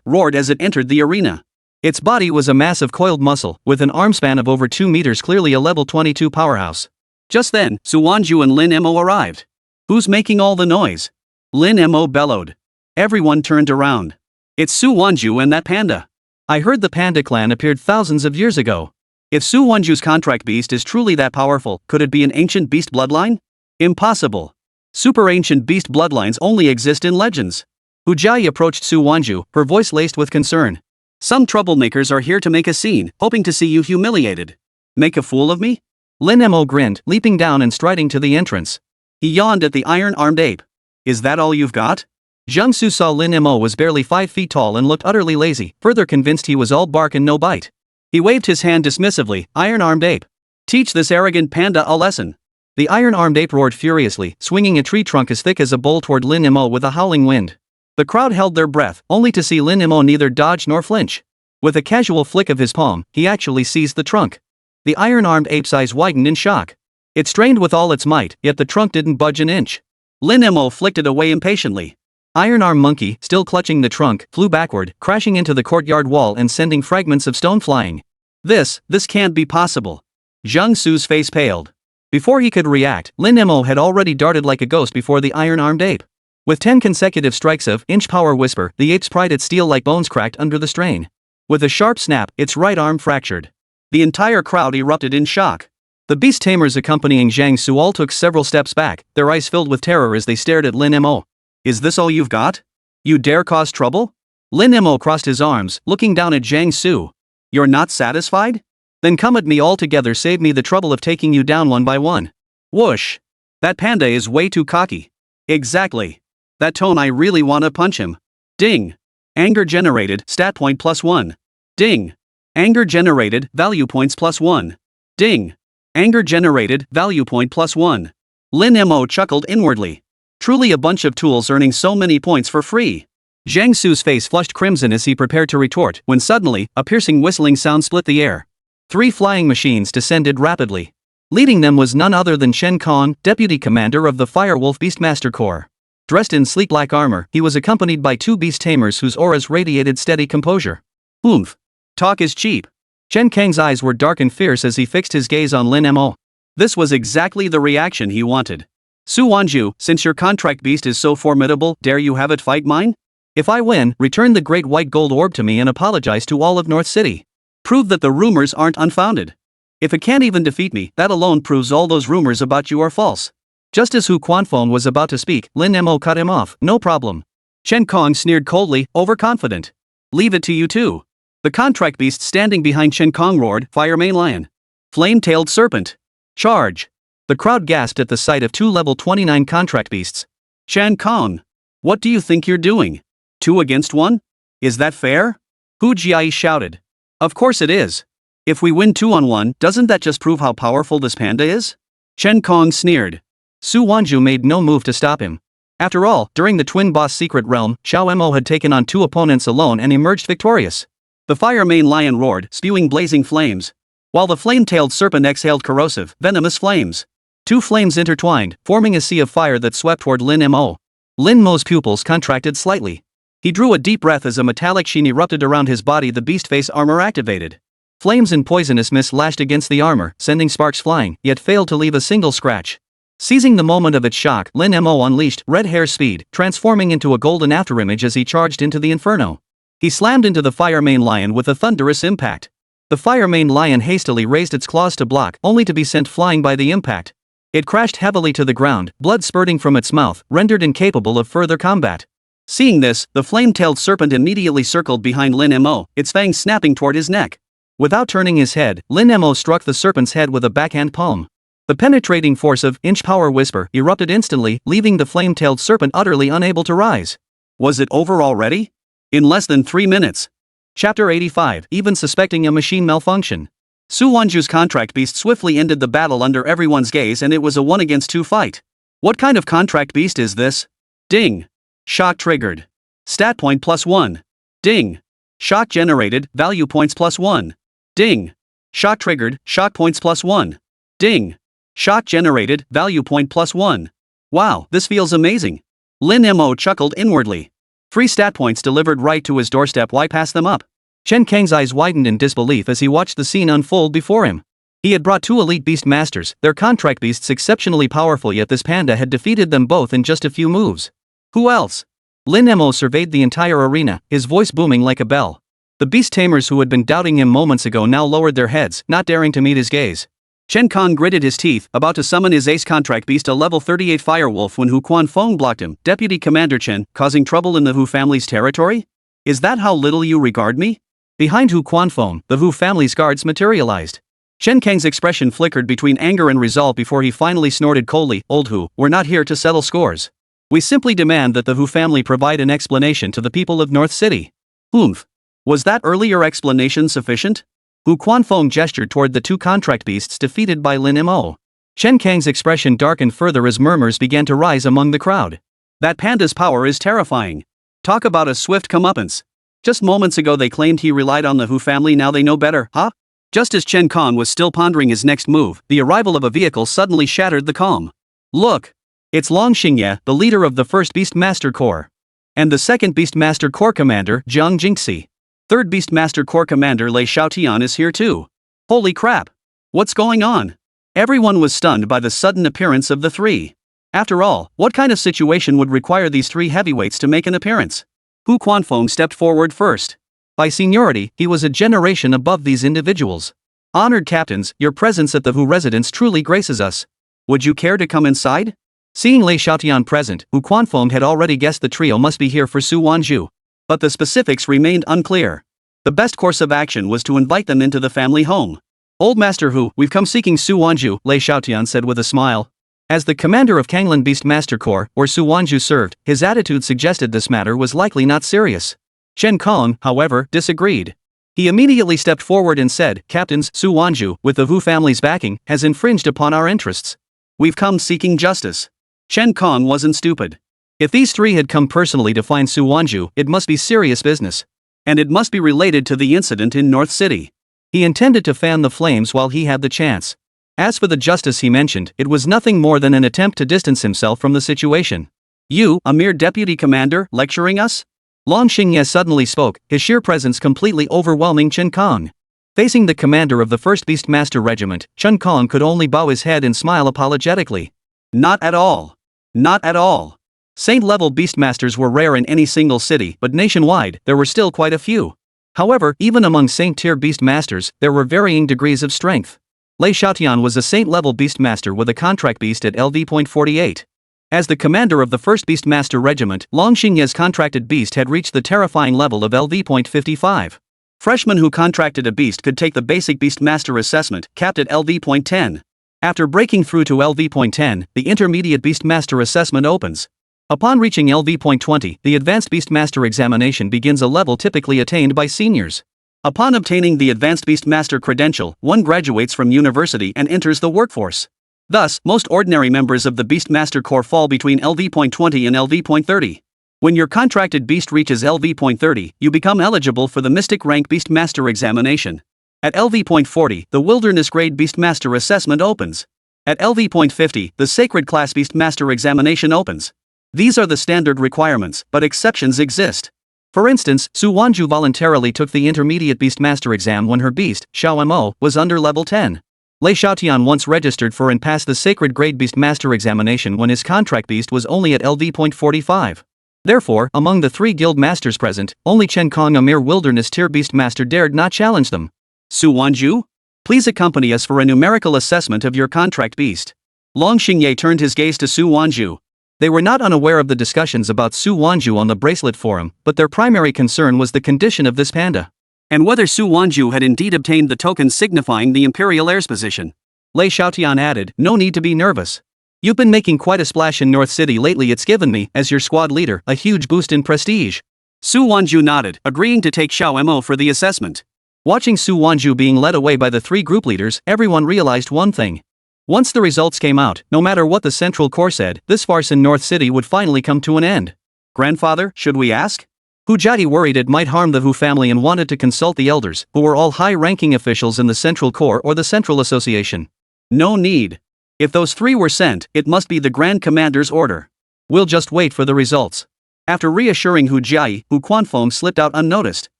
roared as it entered the arena. Its body was a mass of coiled muscle, with an armspan of over 2 meters, clearly a level 22 powerhouse. Just then, Su Wanzhu and Lin Mo arrived. "Who's making all the noise?" Lin Mo bellowed. Everyone turned around. "It's Su Wanzhu and that panda. I heard the Panda clan appeared thousands of years ago. If Su Wanzhu's contract beast is truly that powerful, could it be an ancient beast bloodline? Impossible. Super ancient beast bloodlines only exist in legends." Hu Jai approached Su Wanzhu, her voice laced with concern. "Some troublemakers are here to make a scene, hoping to see you humiliated. Make a fool of me?" Lin Mo grinned, leaping down and striding to the entrance. He yawned at the iron-armed ape. "Is that all you've got?" Zhang Su saw Lin Mo was barely 5 feet tall and looked utterly lazy, further convinced he was all bark and no bite. He waved his hand dismissively. Iron-armed ape. Teach this arrogant panda a lesson. The iron-armed ape roared furiously, swinging a tree trunk as thick as a bowl toward Lin Mo with a howling wind. The crowd held their breath, only to see Lin Mo neither dodge nor flinch. With a casual flick of his palm, he actually seized the trunk. The iron-armed ape's eyes widened in shock. It strained with all its might, yet the trunk didn't budge an inch. Lin Mo flicked it away impatiently. Iron-armed monkey, still clutching the trunk, flew backward, crashing into the courtyard wall and sending fragments of stone flying. This can't be possible. Zhang Su's face paled. Before he could react, Lin Mo had already darted like a ghost before the iron-armed ape. With 10 consecutive strikes of inch power whisper, the ape's prided steel like bones cracked under the strain. With a sharp snap, its right arm fractured. The entire crowd erupted in shock. The beast tamers accompanying Zhang Su all took several steps back, their eyes filled with terror as they stared at Lin Mo. Is this all you've got? You dare cause trouble? Lin Mo crossed his arms, looking down at Zhang Su. You're not satisfied? Then come at me all together, save me the trouble of taking you down one by one. Whoosh. That panda is way too cocky. Exactly. That tone, I really wanna punch him. Ding. Anger generated, stat point +1. Ding. Anger generated, value points +1. Ding. Anger generated, value point +1. Lin Mo chuckled inwardly. Truly a bunch of tools earning so many points for free. Zhang Su's face flushed crimson as he prepared to retort, when suddenly, a piercing whistling sound split the air. 3 flying machines descended rapidly. Leading them was none other than Chen Kong, deputy commander of the Firewolf Beastmaster Corps. Dressed in sleek black armor, he was accompanied by 2 beast tamers whose auras radiated steady composure. Oomph. Talk is cheap. Chen Kang's eyes were dark and fierce as he fixed his gaze on Lin Mo. This was exactly the reaction he wanted. Su Wanzhu, since your contract beast is so formidable, dare you have it fight mine? If I win, return the great white gold orb to me and apologize to all of North City. Prove that the rumors aren't unfounded. If it can't even defeat me, that alone proves all those rumors about you are false. Just as Hu Quanfeng was about to speak, Lin Mo cut him off. No problem. Chen Kong sneered coldly, overconfident. Leave it to you two. The contract beast standing behind Chen Kong roared, Fire main lion. Flame-tailed serpent. Charge. The crowd gasped at the sight of 2 level 29 contract beasts. Chen Kong. What do you think you're doing? 2 against 1? Is that fair? Hu Jiai shouted. Of course it is. If we win 2 on 1, doesn't that just prove how powerful this panda is? Chen Kong sneered. Su Wanzhu made no move to stop him. After all, during the twin boss secret realm, Xiao Mo had taken on 2 opponents alone and emerged victorious. The fire main lion roared, spewing blazing flames, while the flame-tailed serpent exhaled corrosive, venomous flames. 2 flames intertwined, forming a sea of fire that swept toward Lin Mo. Lin Mo's pupils contracted slightly. He drew a deep breath as a metallic sheen erupted around his body. The beast face armor activated. Flames and poisonous mist lashed against the armor, sending sparks flying, yet failed to leave a single scratch. Seizing the moment of its shock, Lin Mo unleashed red hair speed, transforming into a golden afterimage as he charged into the inferno. He slammed into the fire main lion with a thunderous impact. The fire main lion hastily raised its claws to block, only to be sent flying by the impact. It crashed heavily to the ground, blood spurting from its mouth, rendered incapable of further combat. Seeing this, the flame-tailed serpent immediately circled behind Lin Mo, its fangs snapping toward his neck. Without turning his head, Lin Mo struck the serpent's head with a backhand palm. The penetrating force of inch power whisper erupted instantly, leaving the flame-tailed serpent utterly unable to rise. Was it over already? In less than 3 minutes. Chapter 85, even suspecting a machine malfunction. Su Wanzhu's contract beast swiftly ended the battle under everyone's gaze, and it was a 1 against 2 fight. What kind of contract beast is this? Ding. Shock triggered. Stat point +1. Ding. Shock generated, value points +1. Ding. Shock triggered, shock points +1. Ding. Shock generated, value point +1. Wow, this feels amazing. Lin Mo chuckled inwardly. Free stat points delivered right to his doorstep. Why pass them up? Chen Kang's eyes widened in disbelief as he watched the scene unfold before him. He had brought 2 elite beast masters, their contract beasts exceptionally powerful, yet this panda had defeated them both in just a few moves. Who else? Lin Mo surveyed the entire arena, his voice booming like a bell. The beast tamers who had been doubting him moments ago now lowered their heads, not daring to meet his gaze. Chen Kong gritted his teeth, about to summon his ace contract beast, a level 38 firewolf, when Hu Quanfeng blocked him. Deputy Commander Chen, causing trouble in the Hu family's territory? Is that how little you regard me? Behind Hu Quanfeng, the Hu family's guards materialized. Chen Kang's expression flickered between anger and resolve before he finally snorted coldly, Old Hu, we're not here to settle scores. We simply demand that the Hu family provide an explanation to the people of North City. Oomph. Was that earlier explanation sufficient? Hu Quanfeng gestured toward the two contract beasts defeated by Lin Mo. Chen Kang's expression darkened further as murmurs began to rise among the crowd. That panda's power is terrifying. Talk about a swift comeuppance. Just moments ago they claimed he relied on the Hu family, now they know better, huh? Just as Chen Kong was still pondering his next move, the arrival of a vehicle suddenly shattered the calm. Look! It's Long Xingye, the leader of the 1st Beastmaster Corps. And the 2nd Beastmaster Corps commander, Jiang Jingxi. 3rd Beastmaster Corps commander Lei Xiaotian is here too. Holy crap! What's going on? Everyone was stunned by the sudden appearance of the three. After all, what kind of situation would require these three heavyweights to make an appearance? Hu Quanfeng stepped forward first. By seniority, he was a generation above these individuals. Honored captains, your presence at the Hu residence truly graces us. Would you care to come inside? Seeing Lei Xiaotian present, Hu Quanfeng had already guessed the trio must be here for Su Wanzhu. But the specifics remained unclear. The best course of action was to invite them into the family home. Old Master Hu, we've come seeking Su Wanzhu, Lei Xiaotian said with a smile. As the commander of Kanglan Beastmaster Corps, where Su Wanzhu served, his attitude suggested this matter was likely not serious. Chen Kong, however, disagreed. He immediately stepped forward and said, Captains, Su Wanzhu, with the Hu family's backing, has infringed upon our interests. We've come seeking justice. Chen Kong wasn't stupid. If these three had come personally to find Su Wanzhu, it must be serious business. And it must be related to the incident in North City. He intended to fan the flames while he had the chance. As for the justice he mentioned, it was nothing more than an attempt to distance himself from the situation. You, a mere deputy commander, lecturing us? Long Xingye suddenly spoke, his sheer presence completely overwhelming Chen Kong. Facing the commander of the 1st Beastmaster Regiment, Chen Kong could only bow his head and smile apologetically. Not at all. Not at all. Saint-level Beastmasters were rare in any single city, but nationwide, there were still quite a few. However, even among Saint-tier Beastmasters, there were varying degrees of strength. Lei Xiaotian was a Saint-level Beastmaster with a contract beast at LV.48. As the commander of the 1st Beastmaster Regiment, Long Xingye's contracted beast had reached the terrifying level of LV.55. Freshmen who contracted a beast could take the basic Beastmaster assessment, capped at LV.10. After breaking through to LV.10, the intermediate Beastmaster assessment opens. Upon reaching LV.20, the advanced Beastmaster examination begins, a level typically attained by seniors. Upon obtaining the advanced Beastmaster credential, one graduates from university and enters the workforce. Thus, most ordinary members of the Beastmaster Corps fall between LV.20 and LV.30. When your contracted beast reaches LV.30, you become eligible for the Mystic Rank Beastmaster examination. At LV.40, the Wilderness Grade Beastmaster assessment opens. At LV.50, the Sacred Class Beastmaster examination opens. These are the standard requirements, but exceptions exist. For instance, Su Wanzhu voluntarily took the intermediate Beastmaster exam when her beast, Xiao Mo, was under level 10. Lei Xiaotian once registered for and passed the Sacred Grade Beastmaster examination when his contract beast was only at LV.45. Therefore, among the three guild masters present, only Chen Kong, a mere wilderness tier Beastmaster, dared not challenge them. Su Wanzhu? Please accompany us for a numerical assessment of your contract beast. Long Xingye turned his gaze to Su Wanzhu. They were not unaware of the discussions about Su Wanzhu on the bracelet forum, but their primary concern was the condition of this panda. And whether Su Wanzhu had indeed obtained the token signifying the Imperial Heir's position. Lei Xiaotian added, no need to be nervous. You've been making quite a splash in North City lately. It's given me, as your squad leader, a huge boost in prestige. Su Wanzhu nodded, agreeing to take Xiao Mo for the assessment. Watching Su Wanzhu being led away by the three group leaders, everyone realized one thing. Once the results came out, no matter what the Central Corps said, this farce in North City would finally come to an end. Grandfather, should we ask? Hu Jiayi worried it might harm the Hu family and wanted to consult the elders, who were all high-ranking officials in the Central Corps or the Central Association. No need. If those three were sent, it must be the Grand Commander's order. We'll just wait for the results. After reassuring Hu Jiayi, Hu Quanfeng slipped out unnoticed.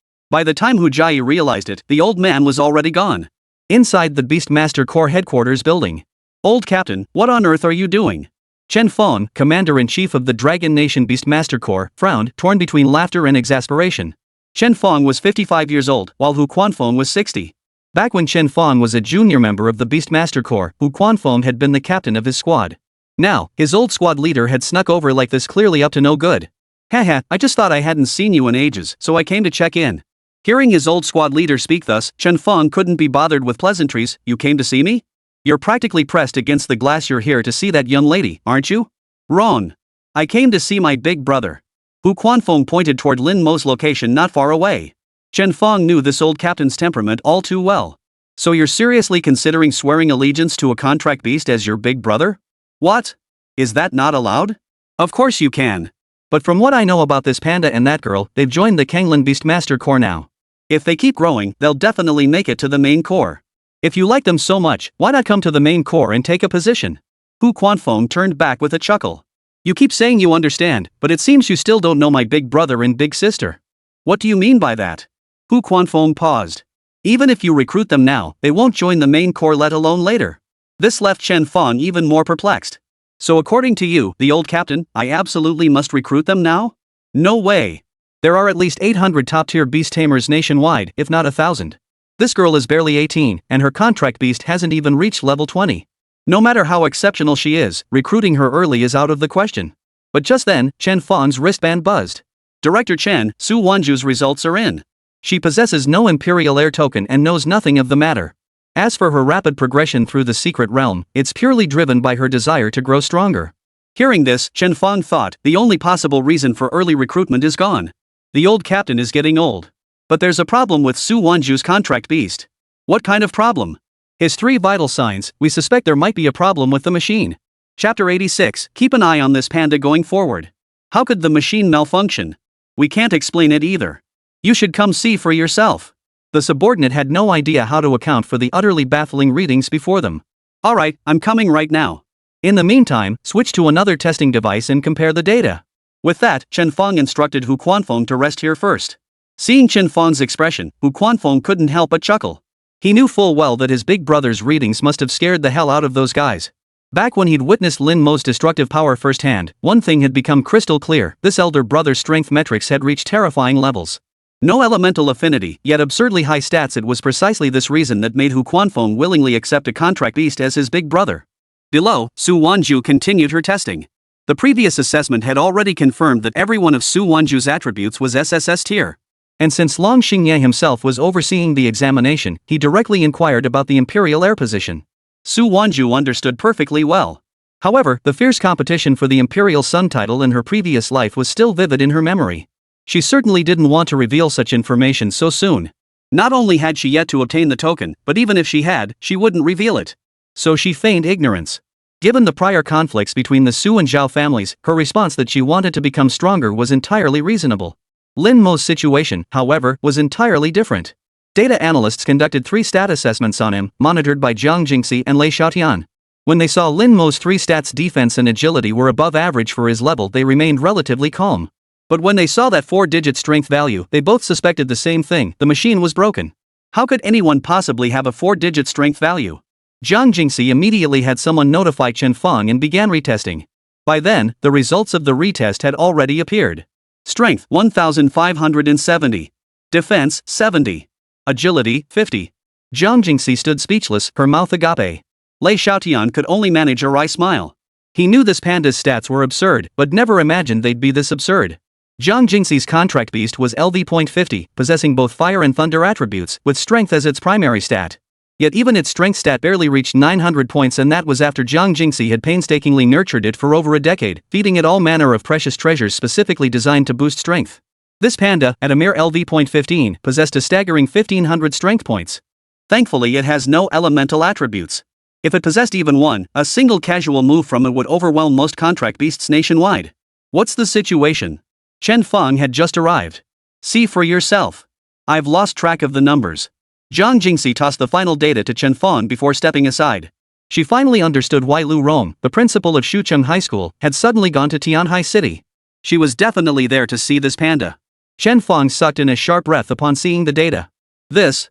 By the time Hu Jiayi realized it, the old man was already gone. Inside the Beastmaster Corps headquarters building. Old Captain, what on earth are you doing? Chen Feng, Commander-in-Chief of the Dragon Nation Beastmaster Corps, frowned, torn between laughter and exasperation. Chen Feng was 55 years old, while Hu Quanfeng was 60. Back when Chen Feng was a junior member of the Beastmaster Corps, Hu Quanfeng had been the captain of his squad. Now, his old squad leader had snuck over like this, clearly up to no good. Haha, I just thought I hadn't seen you in ages, so I came to check in. Hearing his old squad leader speak thus, Chen Feng couldn't be bothered with pleasantries. You came to see me? You're practically pressed against the glass. You're here to see that young lady, aren't you? Wrong. I came to see my big brother. Hu Quanfeng pointed toward Lin Mo's location not far away. Chen Fong knew this old captain's temperament all too well. So you're seriously considering swearing allegiance to a contract beast as your big brother? What? Is that not allowed? Of course you can. But from what I know about this panda and that girl, they've joined the Kanglin Beastmaster Corps now. If they keep growing, they'll definitely make it to the main corps. If you like them so much, why not come to the main corps and take a position? Hu Quanfeng turned back with a chuckle. You keep saying you understand, but it seems you still don't know my big brother and big sister. What do you mean by that? Hu Quanfeng paused. Even if you recruit them now, they won't join the main corps, let alone later. This left Chen Fong even more perplexed. So according to you, the old captain, I absolutely must recruit them now? No way. There are at least 800 top-tier beast tamers nationwide, if not 1,000. This girl is barely 18, and her contract beast hasn't even reached level 20. No matter how exceptional she is, recruiting her early is out of the question. But just then, Chen Fong's wristband buzzed. Director Chen, Su Wanzhu's results are in. She possesses no Imperial Heir token and knows nothing of the matter. As for her rapid progression through the secret realm, it's purely driven by her desire to grow stronger. Hearing this, Chen Fong thought, the only possible reason for early recruitment is gone. The old captain is getting old. But there's a problem with Su Wanzhu's contract beast. What kind of problem? His 3 vital signs, we suspect there might be a problem with the machine. Chapter 86, keep an eye on this panda going forward. How could the machine malfunction? We can't explain it either. You should come see for yourself. The subordinate had no idea how to account for the utterly baffling readings before them. Alright, I'm coming right now. In the meantime, switch to another testing device and compare the data. With that, Chen Fong instructed Hu Quanfeng to rest here first. Seeing Chen Fong's expression, Hu Quanfeng couldn't help but chuckle. He knew full well that his big brother's readings must have scared the hell out of those guys. Back when he'd witnessed Lin Mo's destructive power firsthand, one thing had become crystal clear: this elder brother's strength metrics had reached terrifying levels. No elemental affinity, yet absurdly high stats. It was precisely this reason that made Hu Quanfeng willingly accept a contract beast as his big brother. Below, Su Wanzhu continued her testing. The previous assessment had already confirmed that every one of Su Wanzhu's attributes was SSS tier. And since Long Xingye himself was overseeing the examination, he directly inquired about the Imperial Heir position. Su Wanzhu understood perfectly well. However, the fierce competition for the Imperial Sun title in her previous life was still vivid in her memory. She certainly didn't want to reveal such information so soon. Not only had she yet to obtain the token, but even if she had, she wouldn't reveal it. So she feigned ignorance. Given the prior conflicts between the Su and Zhao families, her response that she wanted to become stronger was entirely reasonable. Lin Mo's situation, however, was entirely different. Data analysts conducted 3 stat assessments on him, monitored by Jiang Jingxi and Lei Xiaotian. When they saw Lin Mo's 3 stats, defense and agility, were above average for his level, they remained relatively calm. But when they saw that 4-digit strength value, they both suspected the same thing: the machine was broken. How could anyone possibly have a 4-digit strength value? Jiang Jingxi immediately had someone notify Chen Fong and began retesting. By then, the results of the retest had already appeared. Strength 1570. Defense 70. Agility 50. Jiang Jingxi stood speechless, her mouth agape. Lei Xiaotian could only manage a wry smile. He knew this panda's stats were absurd, but never imagined they'd be this absurd. Jiang Jingxi's contract beast was LV.50, possessing both fire and thunder attributes, with strength as its primary stat. Yet even its strength stat barely reached 900 points, and that was after Jiang Jingxi had painstakingly nurtured it for over a decade, feeding it all manner of precious treasures specifically designed to boost strength. This panda, at a mere LV.15, possessed a staggering 1500 strength points. Thankfully, it has no elemental attributes. If it possessed even one, a single casual move from it would overwhelm most contract beasts nationwide. What's the situation? Chen Fong had just arrived. See for yourself. I've lost track of the numbers. Jiang Jingxi tossed the final data to Chen Fong before stepping aside. She finally understood why Lu Rong, the principal of Shucheng High School, had suddenly gone to Tianhai City. She was definitely there to see this panda. Chen Fong sucked in a sharp breath upon seeing the data. This.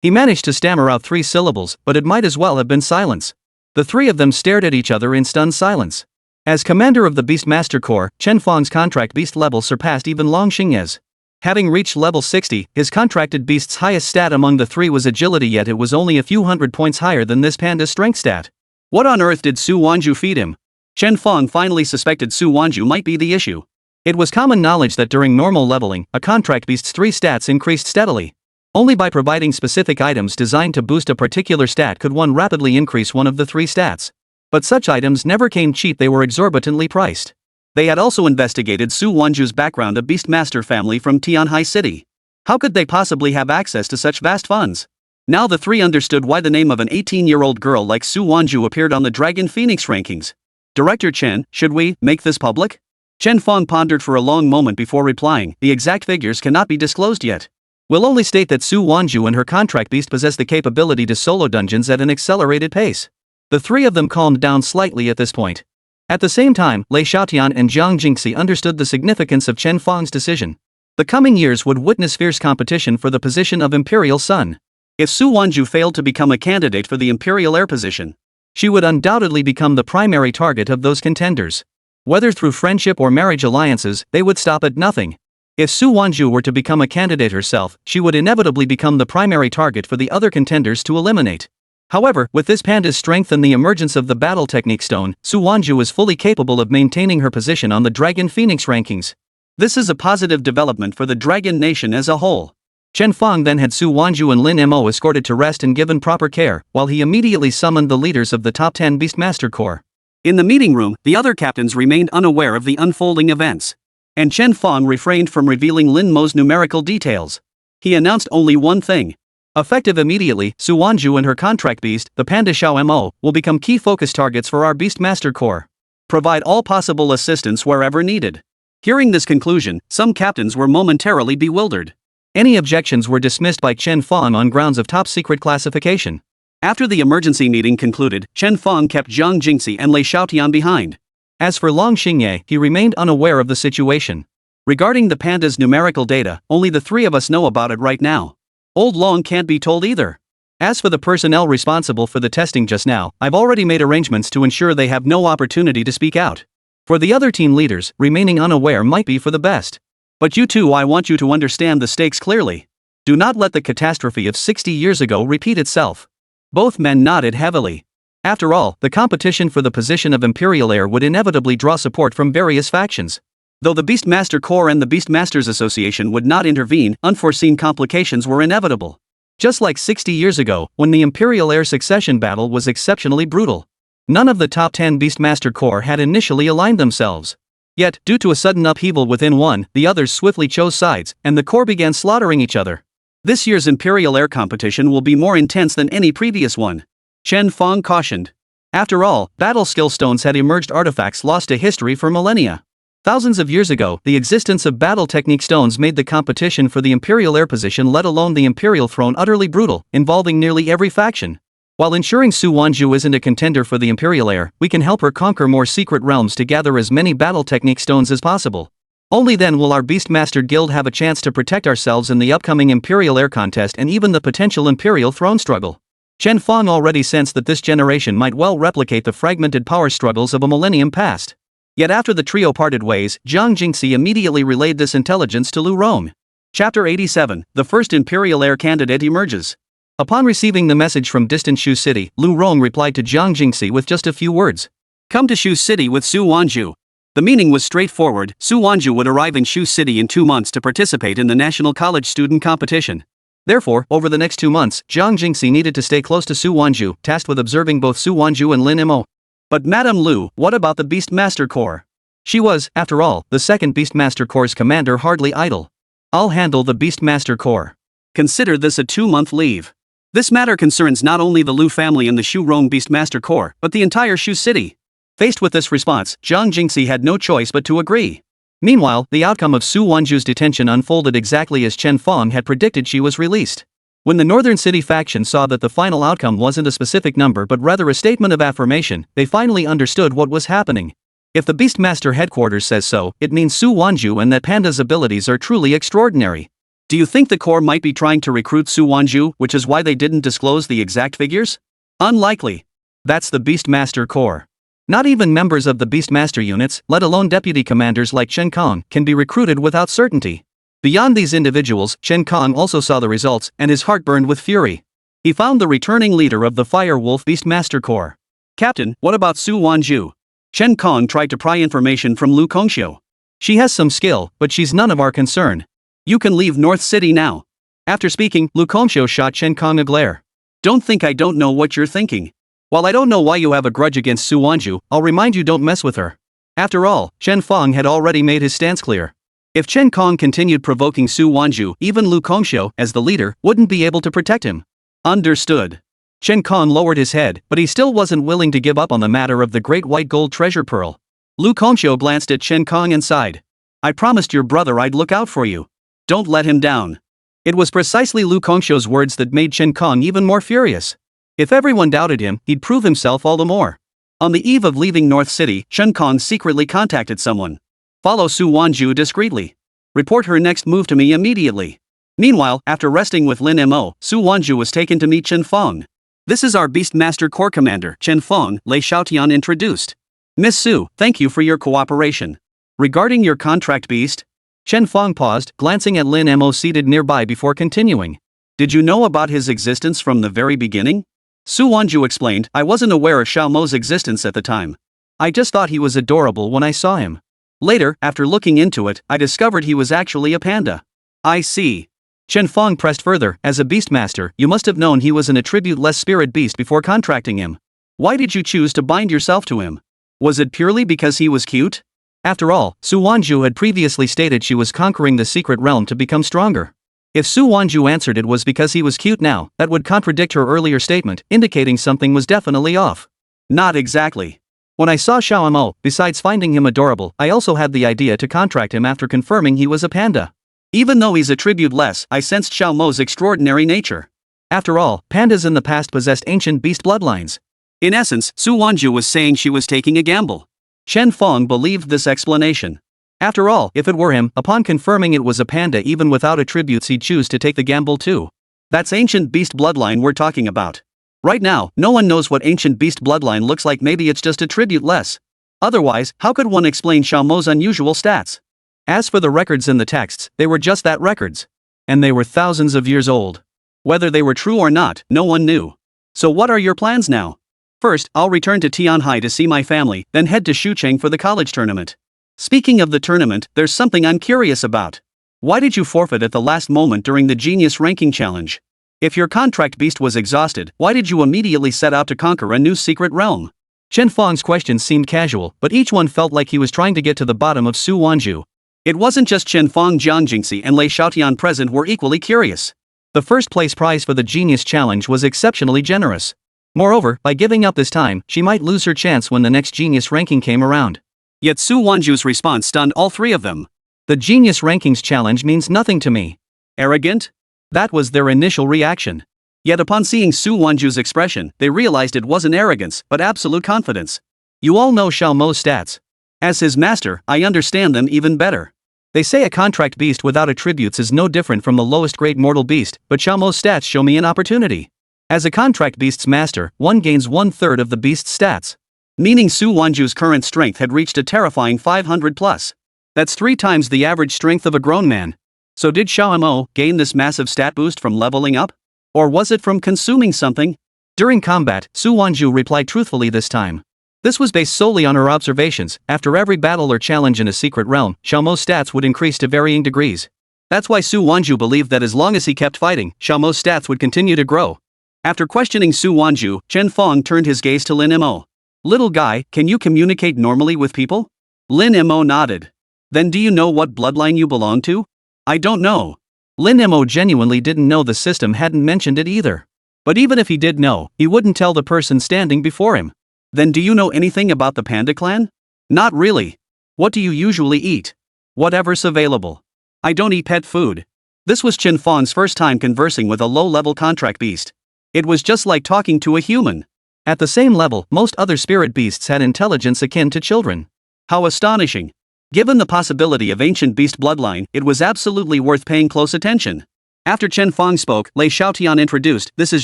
He managed to stammer out 3 syllables, but it might as well have been silence. The 3 of them stared at each other in stunned silence. As commander of the Beastmaster Corps, Chen Fong's contract beast level surpassed even Long Xingye's. Having reached level 60, his contracted beast's highest stat among the 3 was agility, yet it was only a few hundred points higher than this panda's strength stat. What on earth did Su Wanzhu feed him? Chen Fong finally suspected Su Wanzhu might be the issue. It was common knowledge that during normal leveling, a contract beast's 3 stats increased steadily. Only by providing specific items designed to boost a particular stat could one rapidly increase one of the 3 stats. But such items never came cheap, they were exorbitantly priced. They had also investigated Su Wanzhu's background, a Beastmaster family from Tianhai City. How could they possibly have access to such vast funds? Now the three understood why the name of an 18-year-old girl like Su Wanzhu appeared on the Dragon Phoenix rankings. Director Chen, should we make this public? Chen Fong pondered for a long moment before replying, the exact figures cannot be disclosed yet. We'll only state that Su Wanzhu and her contract beast possess the capability to solo dungeons at an accelerated pace. The three of them calmed down slightly at this point. At the same time, Lei Xiaotian and Jiang Jingxi understood the significance of Chen Fong's decision. The coming years would witness fierce competition for the position of Imperial Son. If Su Wanzhu failed to become a candidate for the Imperial Heir position, she would undoubtedly become the primary target of those contenders. Whether through friendship or marriage alliances, they would stop at nothing. If Su Wanzhu were to become a candidate herself, she would inevitably become the primary target for the other contenders to eliminate. However, with this panda's strength and the emergence of the battle technique stone, Su Wanzhu is fully capable of maintaining her position on the Dragon Phoenix rankings. This is a positive development for the Dragon Nation as a whole. Chen Fong then had Su Wanzhu and Lin Mo escorted to rest and given proper care, while he immediately summoned the leaders of the top 10 Beastmaster Corps. In the meeting room, the other captains remained unaware of the unfolding events. And Chen Fong refrained from revealing Lin Mo's numerical details. He announced only one thing. Effective immediately, Su Wanzhu and her contract beast, the Panda Xiao Mo, will become key focus targets for our Beastmaster Corps. Provide all possible assistance wherever needed. Hearing this conclusion, some captains were momentarily bewildered. Any objections were dismissed by Chen Fong on grounds of top-secret classification. After the emergency meeting concluded, Chen Fong kept Jiang Jingxi and Lei Xiaotian behind. As for Long Xingye, he remained unaware of the situation. Regarding the panda's numerical data, only the three of us know about it right now. Old Long can't be told either. As for the personnel responsible for the testing just now, I've already made arrangements to ensure they have no opportunity to speak out. For the other team leaders, remaining unaware might be for the best. But you two, I want you to understand the stakes clearly. Do not let the catastrophe of 60 years ago repeat itself. Both men nodded heavily. After all, the competition for the position of Imperial Heir would inevitably draw support from various factions. Though the Beastmaster Corps and the Beastmasters Association would not intervene, unforeseen complications were inevitable. Just like 60 years ago, when the Imperial Heir succession battle was exceptionally brutal. None of the top 10 Beastmaster Corps had initially aligned themselves. Yet, due to a sudden upheaval within one, the others swiftly chose sides, and the Corps began slaughtering each other. This year's Imperial Heir competition will be more intense than any previous one. Chen Fong cautioned. After all, battle skill stones had emerged artifacts lost to history for millennia. Thousands of years ago, the existence of battle technique stones made the competition for the Imperial Heir position, let alone the Imperial throne, utterly brutal, involving nearly every faction. While ensuring Su Wanzhu isn't a contender for the Imperial Heir, we can help her conquer more secret realms to gather as many battle technique stones as possible. Only then will our Beastmaster Guild have a chance to protect ourselves in the upcoming Imperial Heir contest and even the potential Imperial throne struggle. Chen Fong already sensed that this generation might well replicate the fragmented power struggles of a millennium past. Yet after the trio parted ways, Jiang Jingxi immediately relayed this intelligence to Lu Rong. Chapter 87, The First Imperial Heir Candidate Emerges. Upon receiving the message from distant Shu City, Lu Rong replied to Jiang Jingxi with just a few words. Come to Shu City with Su Wanzhu. The meaning was straightforward. Su Wanzhu would arrive in Shu City in 2 months to participate in the National College Student Competition. Therefore, over the next 2 months, Jiang Jingxi needed to stay close to Su Wanzhu, tasked with observing both Su Wanzhu and Lin Mo. But Madame Lu, what about the Beastmaster Corps? She was, after all, the second Beastmaster Corps' commander, hardly idle. I'll handle the Beastmaster Corps. Consider this a 2-month leave. This matter concerns not only the Lu family and the Shu Rong Beastmaster Corps, but the entire Shu City. Faced with this response, Jiang Jingxi had no choice but to agree. Meanwhile, the outcome of Su Wanzhu's detention unfolded exactly as Chen Fong had predicted. She was released. When the Northern City faction saw that the final outcome wasn't a specific number but rather a statement of affirmation, they finally understood what was happening. If the Beastmaster headquarters says so, it means Su Wanzhu and that Panda's abilities are truly extraordinary. Do you think the Corps might be trying to recruit Su Wanzhu, which is why they didn't disclose the exact figures? Unlikely. That's the Beastmaster Corps. Not even members of the Beastmaster units, let alone deputy commanders like Chen Kong, can be recruited without certainty. Beyond these individuals, Chen Kong also saw the results, and his heart burned with fury. He found the returning leader of the Fire Wolf Beastmaster Corps. Captain, what about Su Wanzhu? Chen Kong tried to pry information from Lu Kongxiu. She has some skill, but she's none of our concern. You can leave North City now. After speaking, Lu Kongxiu shot Chen Kong a glare. Don't think I don't know what you're thinking. While I don't know why you have a grudge against Su Wanzhu, I'll remind you, don't mess with her. After all, Chen Fong had already made his stance clear. If Chen Kong continued provoking Su Wanzhu, even Lu Kongxiu, as the leader, wouldn't be able to protect him. Understood. Chen Kong lowered his head, but he still wasn't willing to give up on the matter of the great white gold treasure pearl. Lu Kongxiu glanced at Chen Kong and sighed. I promised your brother I'd look out for you. Don't let him down. It was precisely Lu Kongxiu's words that made Chen Kong even more furious. If everyone doubted him, he'd prove himself all the more. On the eve of leaving North City, Chen Kong secretly contacted someone. Follow Su Wanzhu discreetly. Report her next move to me immediately. Meanwhile, after resting with Lin Mo, Su Wanzhu was taken to meet Chen Feng. This is our Beastmaster Corps Commander, Chen Feng, Lei Xiaotian introduced. Miss Su, thank you for your cooperation. Regarding your contract beast? Chen Feng paused, glancing at Lin Mo seated nearby before continuing. Did you know about his existence from the very beginning? Su Wanzhu explained, I wasn't aware of Xiao Mo's existence at the time. I just thought he was adorable when I saw him. Later, after looking into it, I discovered he was actually a panda. I see. Chen Feng pressed further, as a beastmaster, you must have known he was an attribute-less spirit beast before contracting him. Why did you choose to bind yourself to him? Was it purely because he was cute? After all, Su Wanzhu had previously stated she was conquering the secret realm to become stronger. If Su Wanzhu answered it was because he was cute now, that would contradict her earlier statement, indicating something was definitely off. Not exactly. When I saw Xiao Mo, besides finding him adorable, I also had the idea to contract him after confirming he was a panda. Even though he's attribute-less, I sensed Xiao Mo's extraordinary nature. After all, pandas in the past possessed ancient beast bloodlines. In essence, Su Wanzhu was saying she was taking a gamble. Chen Feng believed this explanation. After all, if it were him, upon confirming it was a panda even without attributes he'd choose to take the gamble too. That's ancient beast bloodline we're talking about. Right now, no one knows what ancient beast bloodline looks like, maybe it's just attribute-less. Otherwise, how could one explain Xiao Mo's unusual stats? As for the records in the texts, they were just that, records. And they were thousands of years old. Whether they were true or not, no one knew. So what are your plans now? First, I'll return to Tianhai to see my family, then head to Shucheng for the college tournament. Speaking of the tournament, there's something I'm curious about. Why did you forfeit at the last moment during the Genius Ranking Challenge? If your contract beast was exhausted, why did you immediately set out to conquer a new secret realm? Chen Feng's questions seemed casual, but each one felt like he was trying to get to the bottom of Su Wanzhu. It wasn't just Chen Feng, Jiang Jingxi and Lei Xiaotian present were equally curious. The first place prize for the Genius Challenge was exceptionally generous. Moreover, by giving up this time, she might lose her chance when the next Genius Ranking came around. Yet Su Wanzhu's response stunned all three of them. The Genius Rankings Challenge means nothing to me. Arrogant? That was their initial reaction. Yet upon seeing Su Wanzhu's expression, they realized it wasn't arrogance, but absolute confidence. You all know Xiao Mo's stats. As his master, I understand them even better. They say a contract beast without attributes is no different from the lowest grade mortal beast, but Xiao Mo's stats show me an opportunity. As a contract beast's master, one gains 1/3 of the beast's stats. Meaning Su Wanzhu's current strength had reached a terrifying 500 plus. That's 3 times the average strength of a grown man. So did Xiao Mo gain this massive stat boost from leveling up? Or was it from consuming something? During combat, Su Wanzhu replied truthfully this time. This was based solely on her observations. After every battle or challenge in a secret realm, Xiao Mo's stats would increase to varying degrees. That's why Su Wanzhu believed that as long as he kept fighting, Xiao Mo's stats would continue to grow. After questioning Su Wanzhu, Chen Feng turned his gaze to Lin Mo. Little guy, can you communicate normally with people? Lin Mo nodded. Then do you know what bloodline you belong to? I don't know. Lin Mo genuinely didn't know, the system hadn't mentioned it either. But even if he did know, he wouldn't tell the person standing before him. Then do you know anything about the Panda clan? Not really. What do you usually eat? Whatever's available. I don't eat pet food. This was Chen Feng's first time conversing with a low-level contract beast. It was just like talking to a human. At the same level, most other spirit beasts had intelligence akin to children. How astonishing. Given the possibility of ancient beast bloodline, it was absolutely worth paying close attention. After Chen Feng spoke, Lei Xiaotian introduced, this is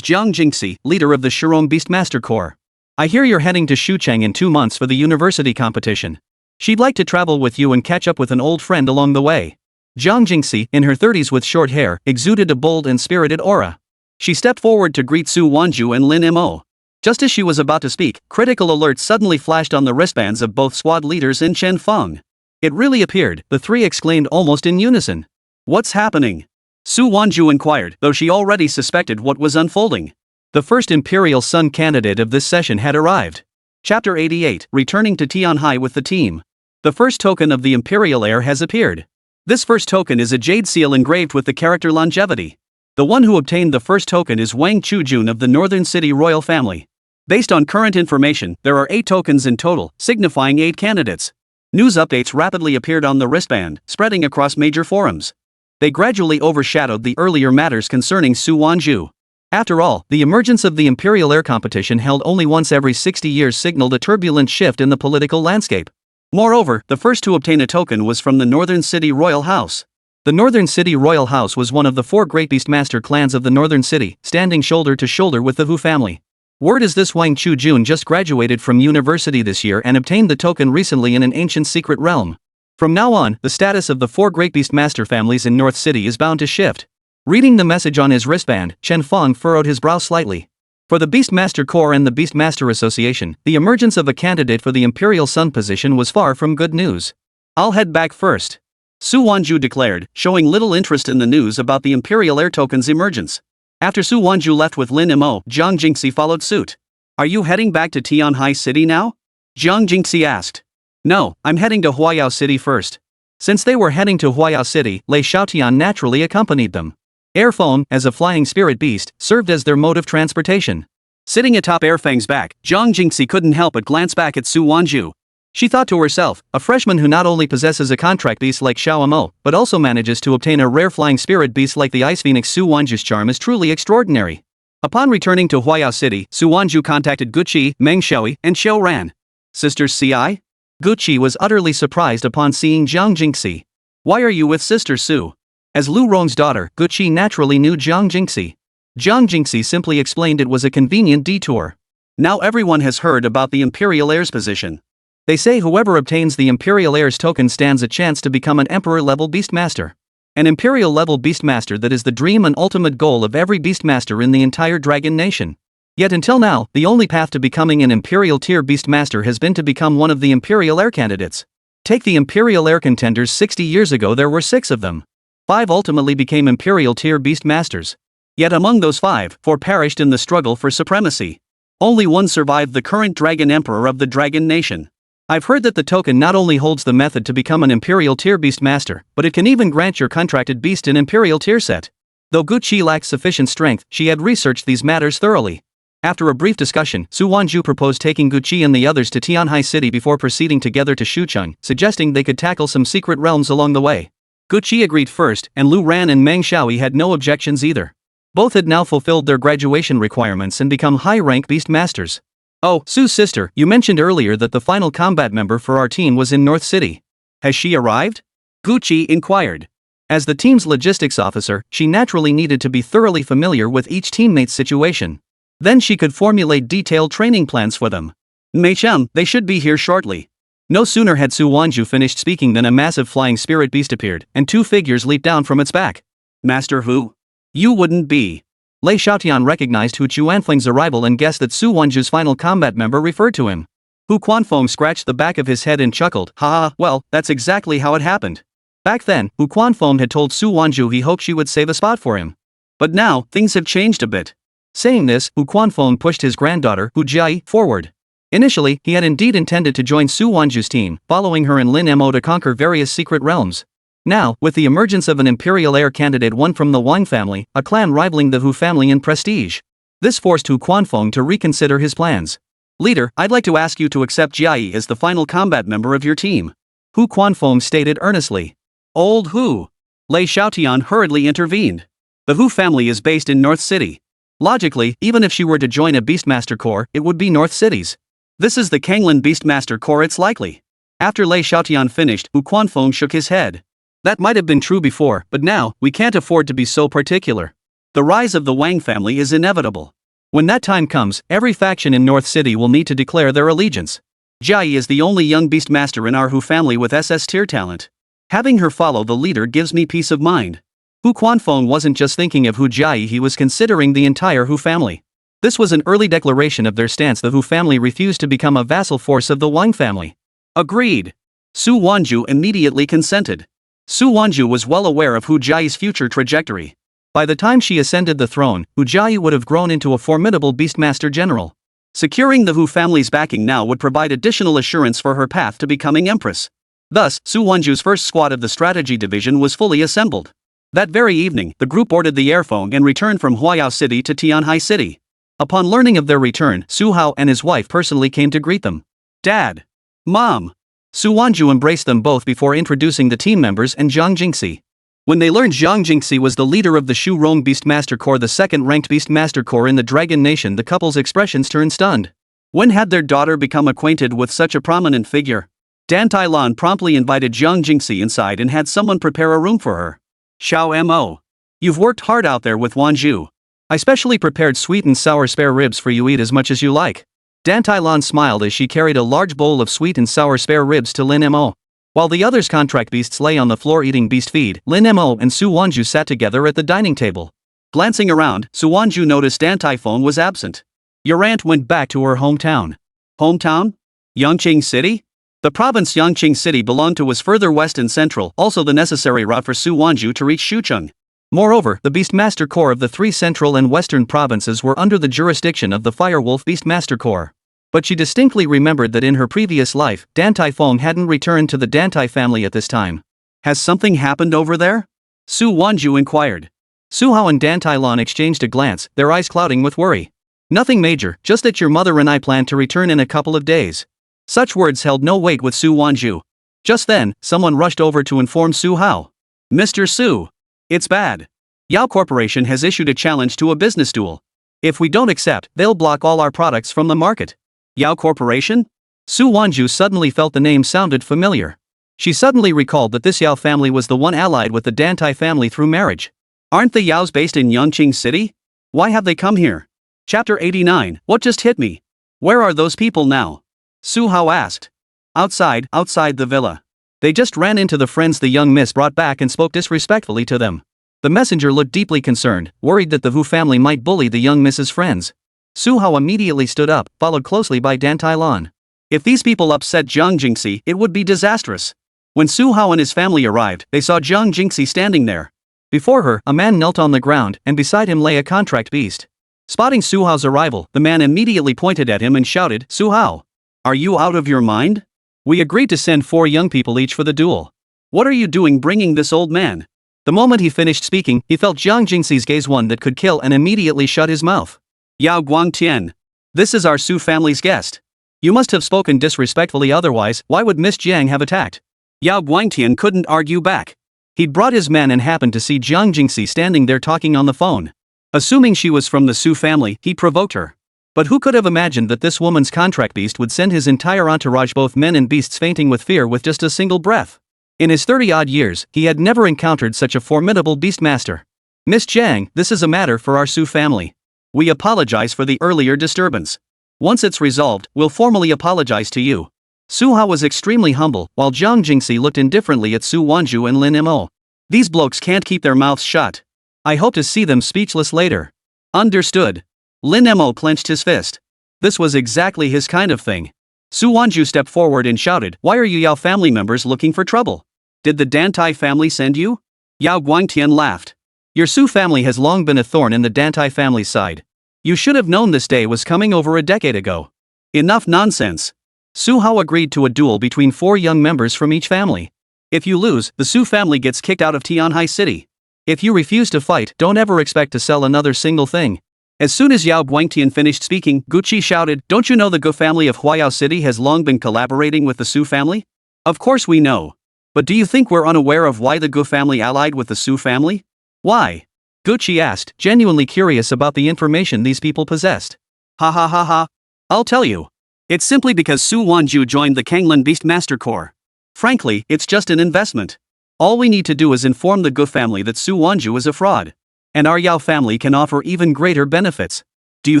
Jiang Jingxi, leader of the Shurong Beastmaster Corps. I hear you're heading to Shucheng in 2 months for the university competition. She'd like to travel with you and catch up with an old friend along the way. Jiang Jingxi, in her 30s with short hair, exuded a bold and spirited aura. She stepped forward to greet Su Wanzhu and Lin Mo. Just as she was about to speak, critical alerts suddenly flashed on the wristbands of both squad leaders and Chen Feng. It really appeared, the three exclaimed almost in unison. What's happening? Su Wanzhu inquired, though she already suspected what was unfolding. The first Imperial Sun candidate of this session had arrived. Chapter 88, returning to Tianhai with the team. The first token of the Imperial heir has appeared. This first token is a jade seal engraved with the character longevity. The one who obtained the first token is Wang Chujun of the Northern City royal family. Based on current information, there are 8 tokens in total, signifying 8 candidates. News updates rapidly appeared on the wristband, spreading across major forums. They gradually overshadowed the earlier matters concerning Su Wanzhu. After all, the emergence of the imperial air competition held only once every 60 years signaled a turbulent shift in the political landscape. Moreover, the first to obtain a token was from the Northern City Royal House. The Northern City Royal House was one of the 4 great Beastmaster clans of the Northern City, standing shoulder to shoulder with the Hu family. Word is this: Wang Chujun just graduated from university this year and obtained the token recently in an ancient secret realm. From now on, the status of the 4 great Beastmaster families in North City is bound to shift. Reading the message on his wristband, Chen Feng furrowed his brow slightly. For the Beastmaster Corps and the Beastmaster Association, the emergence of a candidate for the Imperial Sun position was far from good news. I'll head back first, Su Wanzhu declared, showing little interest in the news about the Imperial Air Token's emergence. After Su Wanzhu left with Lin Mo, Zhang Jingxi followed suit. Are you heading back to Tianhai City now? Zhang Jingxi asked. No, I'm heading to Huayao City first. Since they were heading to Huayao City, Lei Xiaotian naturally accompanied them. Airphone, as a flying spirit beast, served as their mode of transportation. Sitting atop Airfang's back, Zhang Jingxi couldn't help but glance back at Su Wanzhu. She thought to herself, a freshman who not only possesses a contract beast like Xiao Mo, but also manages to obtain a rare flying spirit beast like the Ice Phoenix. Su Wanzhu's charm is truly extraordinary. Upon returning to Huayao City, Su Wanzhu contacted Guqi, Meng Xiaoi, and Xiao Ran. Sisters Ci? Guqi was utterly surprised upon seeing Zhang Jingxi. Why are you with Sister Su? As Lu Rong's daughter, Guqi naturally knew Zhang Jingxi. Zhang Jingxi simply explained it was a convenient detour. Now everyone has heard about the Imperial Heir's position. They say whoever obtains the Imperial Heir's token stands a chance to become an Emperor-level Beastmaster. An Imperial-level Beastmaster that is the dream and ultimate goal of every Beastmaster in the entire Dragon Nation. Yet until now, the only path to becoming an Imperial-tier Beastmaster has been to become one of the Imperial Heir candidates. Take the Imperial Heir contenders. 60 years ago there were 6 of them. 5 ultimately became Imperial-tier Beastmasters. Yet among those 5, 4 perished in the struggle for supremacy. Only 1 survived, the current Dragon Emperor of the Dragon Nation. I've heard that the token not only holds the method to become an Imperial tier Beastmaster, but it can even grant your contracted beast an Imperial tier set. Though Guqi lacked sufficient strength, she had researched these matters thoroughly. After a brief discussion, Su Wanzhu proposed taking Guqi and the others to Tianhai City before proceeding together to Shucheng, suggesting they could tackle some secret realms along the way. Guqi agreed first, and Lu Ran and Meng Xiaoi had no objections either. Both had now fulfilled their graduation requirements and become high-rank Beastmasters. Oh, Su's sister, you mentioned earlier that the final combat member for our team was in North City. Has she arrived? Guqi inquired. As the team's logistics officer, she naturally needed to be thoroughly familiar with each teammate's situation. Then she could formulate detailed training plans for them. Mei-chem, they should be here shortly. No sooner had Su Wanzhu finished speaking than a massive flying spirit beast appeared, and 2 figures leaped down from its back. Master Hu? You wouldn't be. Lei Xiaotian recognized Hu Chuanfeng's arrival and guessed that Su Wanzhu's final combat member referred to him. Hu Quanfeng scratched the back of his head and chuckled. Haha, well, that's exactly how it happened. Back then, Hu Quanfeng had told Su Wanzhu he hoped she would save a spot for him. But now, things have changed a bit. Saying this, Hu Quanfeng pushed his granddaughter, Hu Jiai, forward. Initially, he had indeed intended to join Su Wanzhu's team, following her and Lin Mo to conquer various secret realms. Now, with the emergence of an Imperial Heir candidate, one from the Wang family, a clan rivaling the Hu family in prestige, this forced Hu Quanfeng to reconsider his plans. Leader, I'd like to ask you to accept Jiai as the final combat member of your team, Hu Quanfeng stated earnestly. Old Hu. Lei Xiaotian hurriedly intervened. The Hu family is based in North City. Logically, even if she were to join a Beastmaster Corps, it would be North City's. This is the Kanglin Beastmaster Corps, it's likely. After Lei Xiaotian finished, Hu Quanfeng shook his head. That might have been true before, but now, we can't afford to be so particular. The rise of the Wang family is inevitable. When that time comes, every faction in North City will need to declare their allegiance. Jiai is the only young Beastmaster in our Hu family with SS tier talent. Having her follow the leader gives me peace of mind. Hu Quanfeng wasn't just thinking of Hu Jiai, he was considering the entire Hu family. This was an early declaration of their stance. The Hu family refused to become a vassal force of the Wang family. Agreed. Su Wanzhu immediately consented. Su Wanzhu was well aware of Hu Jiai's future trajectory. By the time she ascended the throne, Hu Jiai would have grown into a formidable Beastmaster general. Securing the Hu family's backing now would provide additional assurance for her path to becoming empress. Thus, Su Wanzhu's first squad of the strategy division was fully assembled. That very evening, the group boarded the airphone and returned from Huayao City to Tianhai City. Upon learning of their return, Su Hao and his wife personally came to greet them. Dad! Mom! Su Wanzhu embraced them both before introducing the team members and Zhang Jingxi. When they learned Zhang Jingxi was the leader of the Shu Rong Beastmaster Corps, the second-ranked Beastmaster Corps in the Dragon Nation, the couple's expressions turned stunned. When had their daughter become acquainted with such a prominent figure? Dan Tailan promptly invited Zhang Jingxi inside and had someone prepare a room for her. Xiao Mo. You've worked hard out there with Wanzhu. I specially prepared sweet and sour spare ribs for you, eat as much as you like. Dan Tailan smiled as she carried a large bowl of sweet and sour spare ribs to Lin Mo. While the others contract beasts lay on the floor eating beast feed, Lin Mo and Su Wanzhu sat together at the dining table. Glancing around, Su Wanzhu noticed Dan Typhone was absent. Your aunt went back to her hometown. Hometown? Yangqing City? The province Yangqing City belonged to was further west and central, also the necessary route for Su Wanzhu to reach Shucheng. Moreover, the Beastmaster Corps of the three central and western provinces were under the jurisdiction of the Firewolf Beastmaster Corps. But she distinctly remembered that in her previous life, Dan Typhone hadn't returned to the Dantai family at this time. Has something happened over there? Su Wanzhu inquired. Su Hao and Dan Tailan exchanged a glance, their eyes clouding with worry. Nothing major, just that your mother and I plan to return in a couple of days. Such words held no weight with Su Wanzhu. Just then, someone rushed over to inform Su Hao. Mr. Su. It's bad. Yao Corporation has issued a challenge to a business duel. If we don't accept, they'll block all our products from the market. Yao Corporation? Su Wanzhu suddenly felt the name sounded familiar. She suddenly recalled that this Yao family was the one allied with the Dantai family through marriage. Aren't the Yaos based in Yangqing City? Why have they come here? Chapter 89, What just hit me? Where are those people now? Su Hao asked. Outside the villa. They just ran into the friends the young miss brought back and spoke disrespectfully to them. The messenger looked deeply concerned, worried that the Wu family might bully the young miss's friends. Su Hao immediately stood up, followed closely by Dan Tailan. If these people upset Zhang Jingxi, it would be disastrous. When Su Hao and his family arrived, they saw Zhang Jingxi standing there. Before her, a man knelt on the ground, and beside him lay a contract beast. Spotting Su Hao's arrival, the man immediately pointed at him and shouted, Su Hao! Are you out of your mind? We agreed to send 4 young people each for the duel. What are you doing bringing this old man? The moment he finished speaking, he felt Zhang Jingxi's gaze, one that could kill, and immediately shut his mouth. Yao Guangtian. This is our Su family's guest. You must have spoken disrespectfully, otherwise, why would Miss Jiang have attacked? Yao Guangtian couldn't argue back. He'd brought his men and happened to see Zhang Jingxi standing there talking on the phone. Assuming she was from the Su family, he provoked her. But who could have imagined that this woman's contract beast would send his entire entourage, both men and beasts, fainting with fear with just a single breath? In his 30-odd years, he had never encountered such a formidable beastmaster. Miss Jiang, this is a matter for our Su family. We apologize for the earlier disturbance. Once it's resolved, we'll formally apologize to you. Su Hao was extremely humble, while Zhang Jingxi looked indifferently at Su Wanzhu and Lin Mo. These blokes can't keep their mouths shut. I hope to see them speechless later. Understood. Lin Mo clenched his fist. This was exactly his kind of thing. Su Wanzhu stepped forward and shouted, Why are you Yao family members looking for trouble? Did the Dantai family send you? Yao Guangtian laughed. Your Su family has long been a thorn in the Dantai family's side. You should have known this day was coming over a decade ago. Enough nonsense. Su Hao agreed to a duel between 4 young members from each family. If you lose, the Su family gets kicked out of Tianhai City. If you refuse to fight, don't ever expect to sell another single thing. As soon as Yao Guangtian finished speaking, Guqi shouted, Don't you know the Gu family of Huayao City has long been collaborating with the Su family? Of course we know. But do you think we're unaware of why the Gu family allied with the Su family? Why? Guqi asked, genuinely curious about the information these people possessed. Ha ha ha ha. I'll tell you. It's simply because Su Wanzhu joined the Kanglin Beastmaster Corps. Frankly, it's just an investment. All we need to do is inform the Gu family that Su Wanzhu is a fraud. And our Yao family can offer even greater benefits. Do you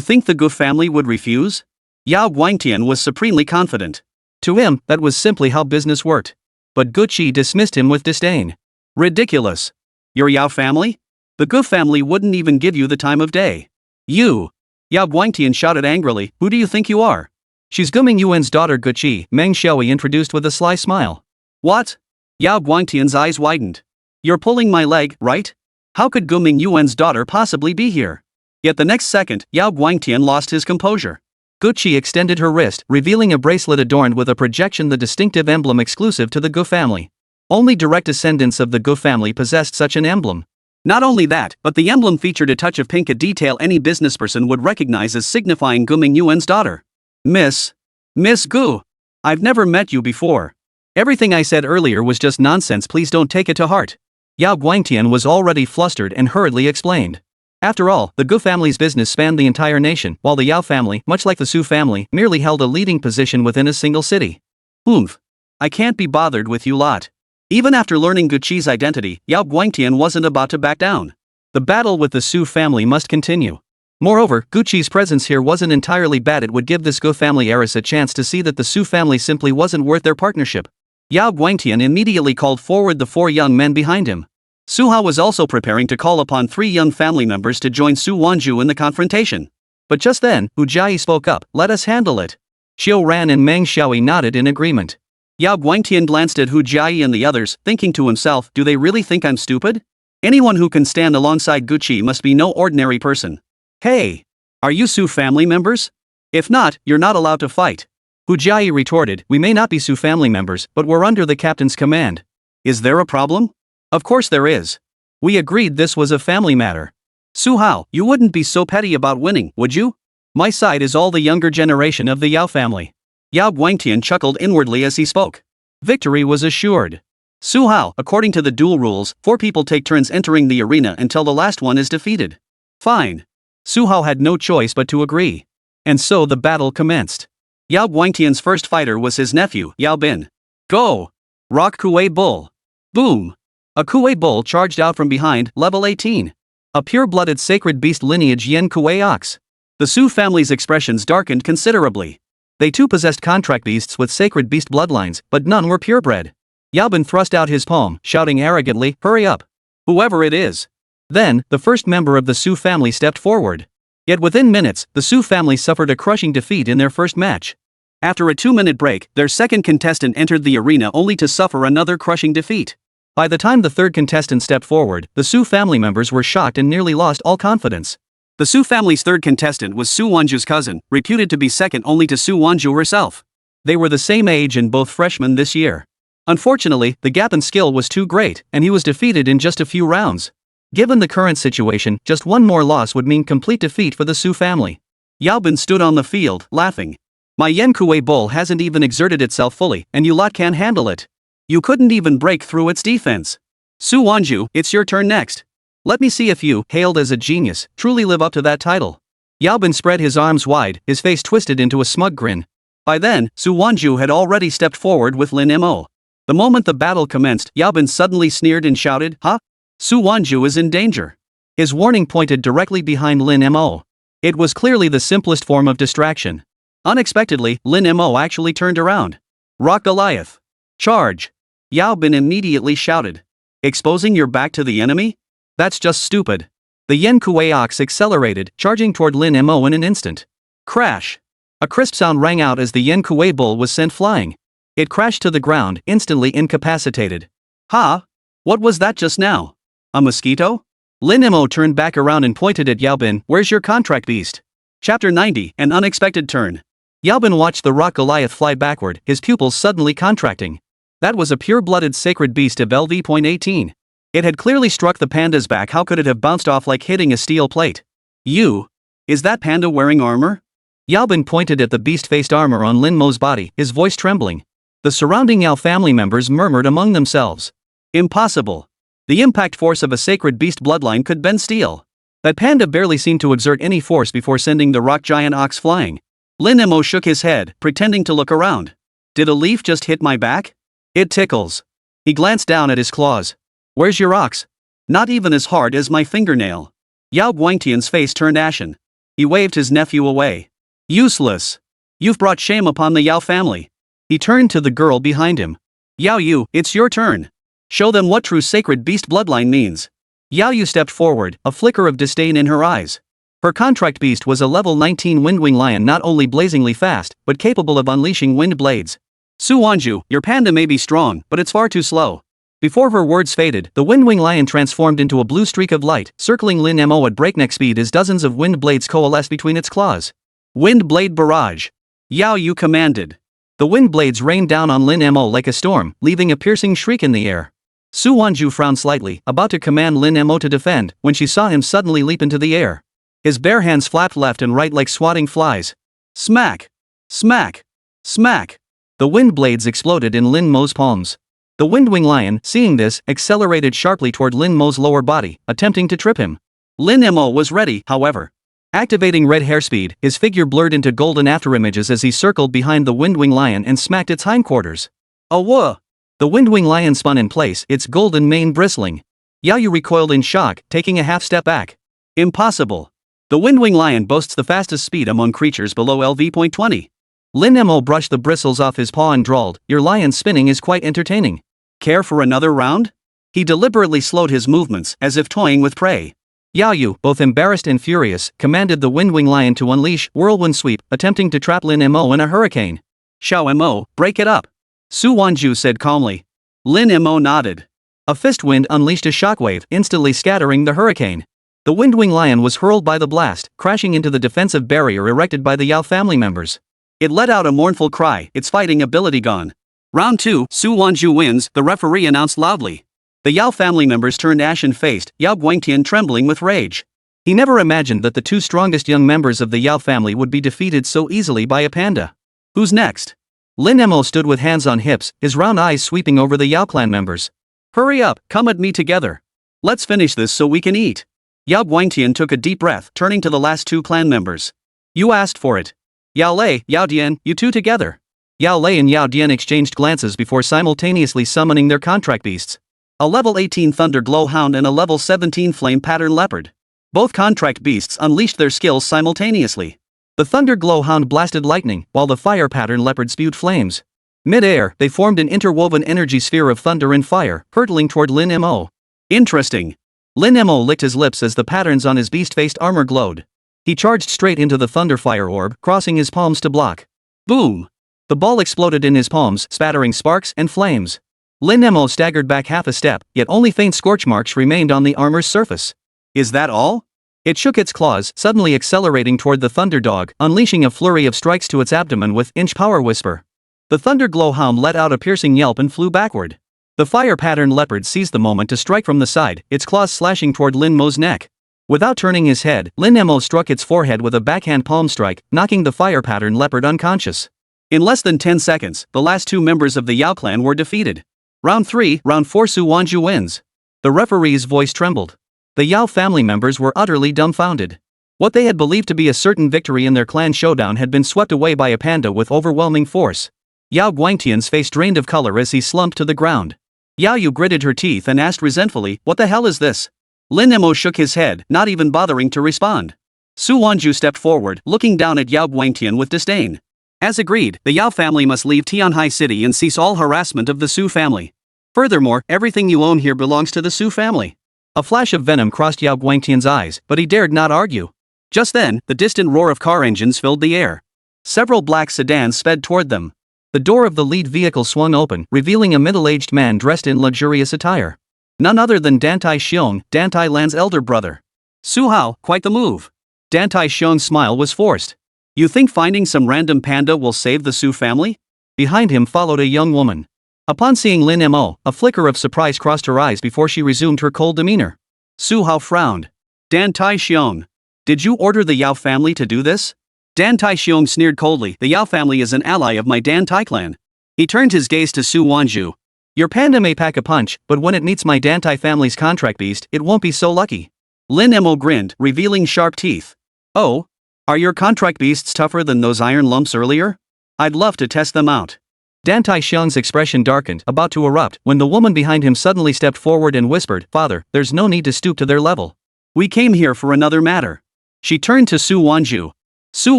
think the Gu family would refuse? Yao Guangtian was supremely confident. To him, that was simply how business worked. But Guqi dismissed him with disdain. Ridiculous. Your Yao family? The Gu family wouldn't even give you the time of day. You! Yao Guangtian shouted angrily, Who do you think you are? She's Gu Mingyuan's daughter, Guqi, Meng Xiaoyi introduced with a sly smile. What? Yao Guangtian's eyes widened. You're pulling my leg, right? How could Gu Mingyuan's daughter possibly be here? Yet the next second, Yao Guangtian lost his composure. Gucci extended her wrist, revealing a bracelet adorned with a projection, the distinctive emblem exclusive to the Gu family. Only direct descendants of the Gu family possessed such an emblem. Not only that, but the emblem featured a touch of pink, a detail any businessperson would recognize as signifying Gu Mingyuan's daughter. Miss Gu. I've never met you before. Everything I said earlier was just nonsense, please don't take it to heart. Yao Guangtian was already flustered and hurriedly explained. After all, the Gu family's business spanned the entire nation, while the Yao family, much like the Su family, merely held a leading position within a single city. I can't be bothered with you lot. Even after learning Guqi's identity, Yao Guangtian wasn't about to back down. The battle with the Su family must continue. Moreover, Guqi's presence here wasn't entirely bad, it would give this Gu family heiress a chance to see that the Su family simply wasn't worth their partnership. Yao Guangtian immediately called forward the 4 young men behind him. Su Hao was also preparing to call upon 3 young family members to join Su Wanzhu in the confrontation. But just then, Hu Jiayi spoke up, let us handle it. Xiao Ran and Meng Xiaoyi nodded in agreement. Yao Guangtian glanced at Hu Jiayi and the others, thinking to himself, do they really think I'm stupid? Anyone who can stand alongside Guqi must be no ordinary person. Hey! Are you Su family members? If not, you're not allowed to fight. Hu Jiayi retorted, we may not be Su family members, but we're under the captain's command. Is there a problem? Of course there is. We agreed this was a family matter. Su Hao, you wouldn't be so petty about winning, would you? My side is all the younger generation of the Yao family. Yao Guangtian chuckled inwardly as he spoke. Victory was assured. Su Hao, according to the duel rules, 4 people take turns entering the arena until the last one is defeated. Fine. Su Hao had no choice but to agree. And so the battle commenced. Yao Guangtian's first fighter was his nephew, Yao Bin. Go! Rock Kuei Bull. Boom! A Kuei Bull charged out from behind, level 18. A pure-blooded sacred beast lineage Yen Kuei Ox. The Su family's expressions darkened considerably. They too possessed contract beasts with sacred beast bloodlines, but none were purebred. Yao Bin thrust out his palm, shouting arrogantly, hurry up. Whoever it is. Then, the first member of the Su family stepped forward. Yet within minutes, the Su family suffered a crushing defeat in their first match. After a 2-minute break, their second contestant entered the arena only to suffer another crushing defeat. By the time the third contestant stepped forward, the Su family members were shocked and nearly lost all confidence. The Su family's third contestant was Su Wanzhu's cousin, reputed to be second only to Su Wanzhu herself. They were the same age and both freshmen this year. Unfortunately, the gap in skill was too great, and he was defeated in just a few rounds. Given the current situation, just one more loss would mean complete defeat for the Su family. Yao Bin stood on the field, laughing. My Yen Kuei Bull hasn't even exerted itself fully, and you lot can't handle it. You couldn't even break through its defense. Su Wanzhu, it's your turn next. Let me see if you, hailed as a genius, truly live up to that title. Yao Bin spread his arms wide, his face twisted into a smug grin. By then, Su Wanzhu had already stepped forward with Lin Mo. The moment the battle commenced, Yao Bin suddenly sneered and shouted, "Ha! Su Wanzhu is in danger." His warning pointed directly behind Lin Mo. It was clearly the simplest form of distraction. Unexpectedly, Lin Mo actually turned around. Rock Goliath. Charge! Yao Bin immediately shouted. Exposing your back to the enemy? That's just stupid. The Yen Kuei Ox accelerated, charging toward Lin Mo in an instant. Crash! A crisp sound rang out as the Yen Kuei Bull was sent flying. It crashed to the ground, instantly incapacitated. Ha! What was that just now? A mosquito? Lin Mo turned back around and pointed at Yao Bin. Where's your contract beast? Chapter 90, An Unexpected Turn. Yao Bin watched the rock Goliath fly backward, his pupils suddenly contracting. That was a pure-blooded sacred beast of LV.18. It had clearly struck the panda's back. How could it have bounced off like hitting a steel plate? Is that panda wearing armor? Yao Bin pointed at the beast-faced armor on Lin Mo's body, his voice trembling. The surrounding Yao family members murmured among themselves. Impossible. The impact force of a sacred beast bloodline could bend steel. That panda barely seemed to exert any force before sending the rock giant ox flying. Lin Mo shook his head, pretending to look around. Did a leaf just hit my back? It tickles. He glanced down at his claws. Where's your ox? Not even as hard as my fingernail. Yao Guangtian's face turned ashen. He waved his nephew away. Useless. You've brought shame upon the Yao family. He turned to the girl behind him. Yao Yu, it's your turn. Show them what true sacred beast bloodline means. Yao Yu stepped forward, a flicker of disdain in her eyes. Her contract beast was a level 19 Windwing Lion, not only blazingly fast, but capable of unleashing wind blades. Su Wanzhu, your panda may be strong, but it's far too slow. Before her words faded, the Windwing Lion transformed into a blue streak of light, circling Lin Mo at breakneck speed as dozens of wind blades coalesced between its claws. Wind Blade Barrage. Yao Yu commanded. The wind blades rained down on Lin Mo like a storm, leaving a piercing shriek in the air. Su Wanzhu frowned slightly, about to command Lin Mo to defend, when she saw him suddenly leap into the air. His bare hands flapped left and right like swatting flies. Smack! Smack! Smack! The wind blades exploded in Lin Mo's palms. The Windwing Lion, seeing this, accelerated sharply toward Lin Mo's lower body, attempting to trip him. Lin Mo was ready, however. Activating red hairspeed, his figure blurred into golden afterimages as he circled behind the Windwing Lion and smacked its hindquarters. Awah! The Windwing Lion spun in place, its golden mane bristling. Yao Yu recoiled in shock, taking a half step back. Impossible! The Windwing Lion boasts the fastest speed among creatures below LV.20. Lin Mo brushed the bristles off his paw and drawled, "Your lion spinning is quite entertaining. Care for another round?" He deliberately slowed his movements, as if toying with prey. Yao Yu, both embarrassed and furious, commanded the Windwing Lion to unleash Whirlwind Sweep, attempting to trap Lin Mo in a hurricane. "Xiao Mo, break it up," Su Wanzhu said calmly. Lin Mo nodded. A fist wind unleashed a shockwave, instantly scattering the hurricane. The Windwing Lion was hurled by the blast, crashing into the defensive barrier erected by the Yao family members. It let out a mournful cry, its fighting ability gone. Round 2, Su Wanzhu wins, the referee announced loudly. The Yao family members turned ashen-faced, Yao Guangtian trembling with rage. He never imagined that the two strongest young members of the Yao family would be defeated so easily by a panda. Who's next? Lin Mo stood with hands on hips, his round eyes sweeping over the Yao clan members. Hurry up, come at me together. Let's finish this so we can eat. Yao Guangtian took a deep breath, turning to the last two clan members. You asked for it. Yao Lei, Yao Dian, you two together. Yao Lei and Yao Dian exchanged glances before simultaneously summoning their contract beasts. A level 18 Thunder Glow Hound and a level 17 Flame Pattern Leopard. Both contract beasts unleashed their skills simultaneously. The Thunder Glow Hound blasted lightning, while the Fire Pattern Leopard spewed flames. Mid-air, they formed an interwoven energy sphere of thunder and fire, hurtling toward Lin Mo. Interesting. Lin Mo licked his lips as the patterns on his beast-faced armor glowed. He charged straight into the Thunderfire orb, crossing his palms to block. Boom! The ball exploded in his palms, spattering sparks and flames. Lin Mo staggered back half a step, yet only faint scorch marks remained on the armor's surface. Is that all? It shook its claws, suddenly accelerating toward the Thunderdog, unleashing a flurry of strikes to its abdomen with inch power whisper. The Thunderglow Hound let out a piercing yelp and flew backward. The Fire Pattern Leopard seized the moment to strike from the side, its claws slashing toward Lin Mo's neck. Without turning his head, Lin Mo struck its forehead with a backhand palm strike, knocking the Fire Pattern Leopard unconscious. In less than 10 seconds, the last two members of the Yao clan were defeated. Round 3, Round 4 Su Wanzhu wins. The referee's voice trembled. The Yao family members were utterly dumbfounded. What they had believed to be a certain victory in their clan showdown had been swept away by a panda with overwhelming force. Yao Guangtian's face drained of color as he slumped to the ground. Yao Yu gritted her teeth and asked resentfully, "What the hell is this?" Lin Mo shook his head, not even bothering to respond. Su Wanzhu stepped forward, looking down at Yao Guangtian with disdain. As agreed, the Yao family must leave Tianhai City and cease all harassment of the Su family. Furthermore, everything you own here belongs to the Su family. A flash of venom crossed Yao Guangtian's eyes, but he dared not argue. Just then, the distant roar of car engines filled the air. Several black sedans sped toward them. The door of the lead vehicle swung open, revealing a middle-aged man dressed in luxurious attire. None other than Dantai Xiong, Dantai Lan's elder brother. Su Hao, quite the move. Dantai Xiong's smile was forced. You think finding some random panda will save the Su family? Behind him followed a young woman. Upon seeing Lin Mo, a flicker of surprise crossed her eyes before she resumed her cold demeanor. Su Hao frowned. Dantai Xiong. Did you order the Yao family to do this? Dantai Xiong sneered coldly. The Yao family is an ally of my Dantai clan. He turned his gaze to Su Wanzhu. Your panda may pack a punch, but when it meets my Dantai family's contract beast, it won't be so lucky. Lin Mo grinned, revealing sharp teeth. Oh? Are your contract beasts tougher than those iron lumps earlier? I'd love to test them out. Dantai Xiong's expression darkened, about to erupt, when the woman behind him suddenly stepped forward and whispered, Father, there's no need to stoop to their level. We came here for another matter. She turned to Su Wanzhu. Su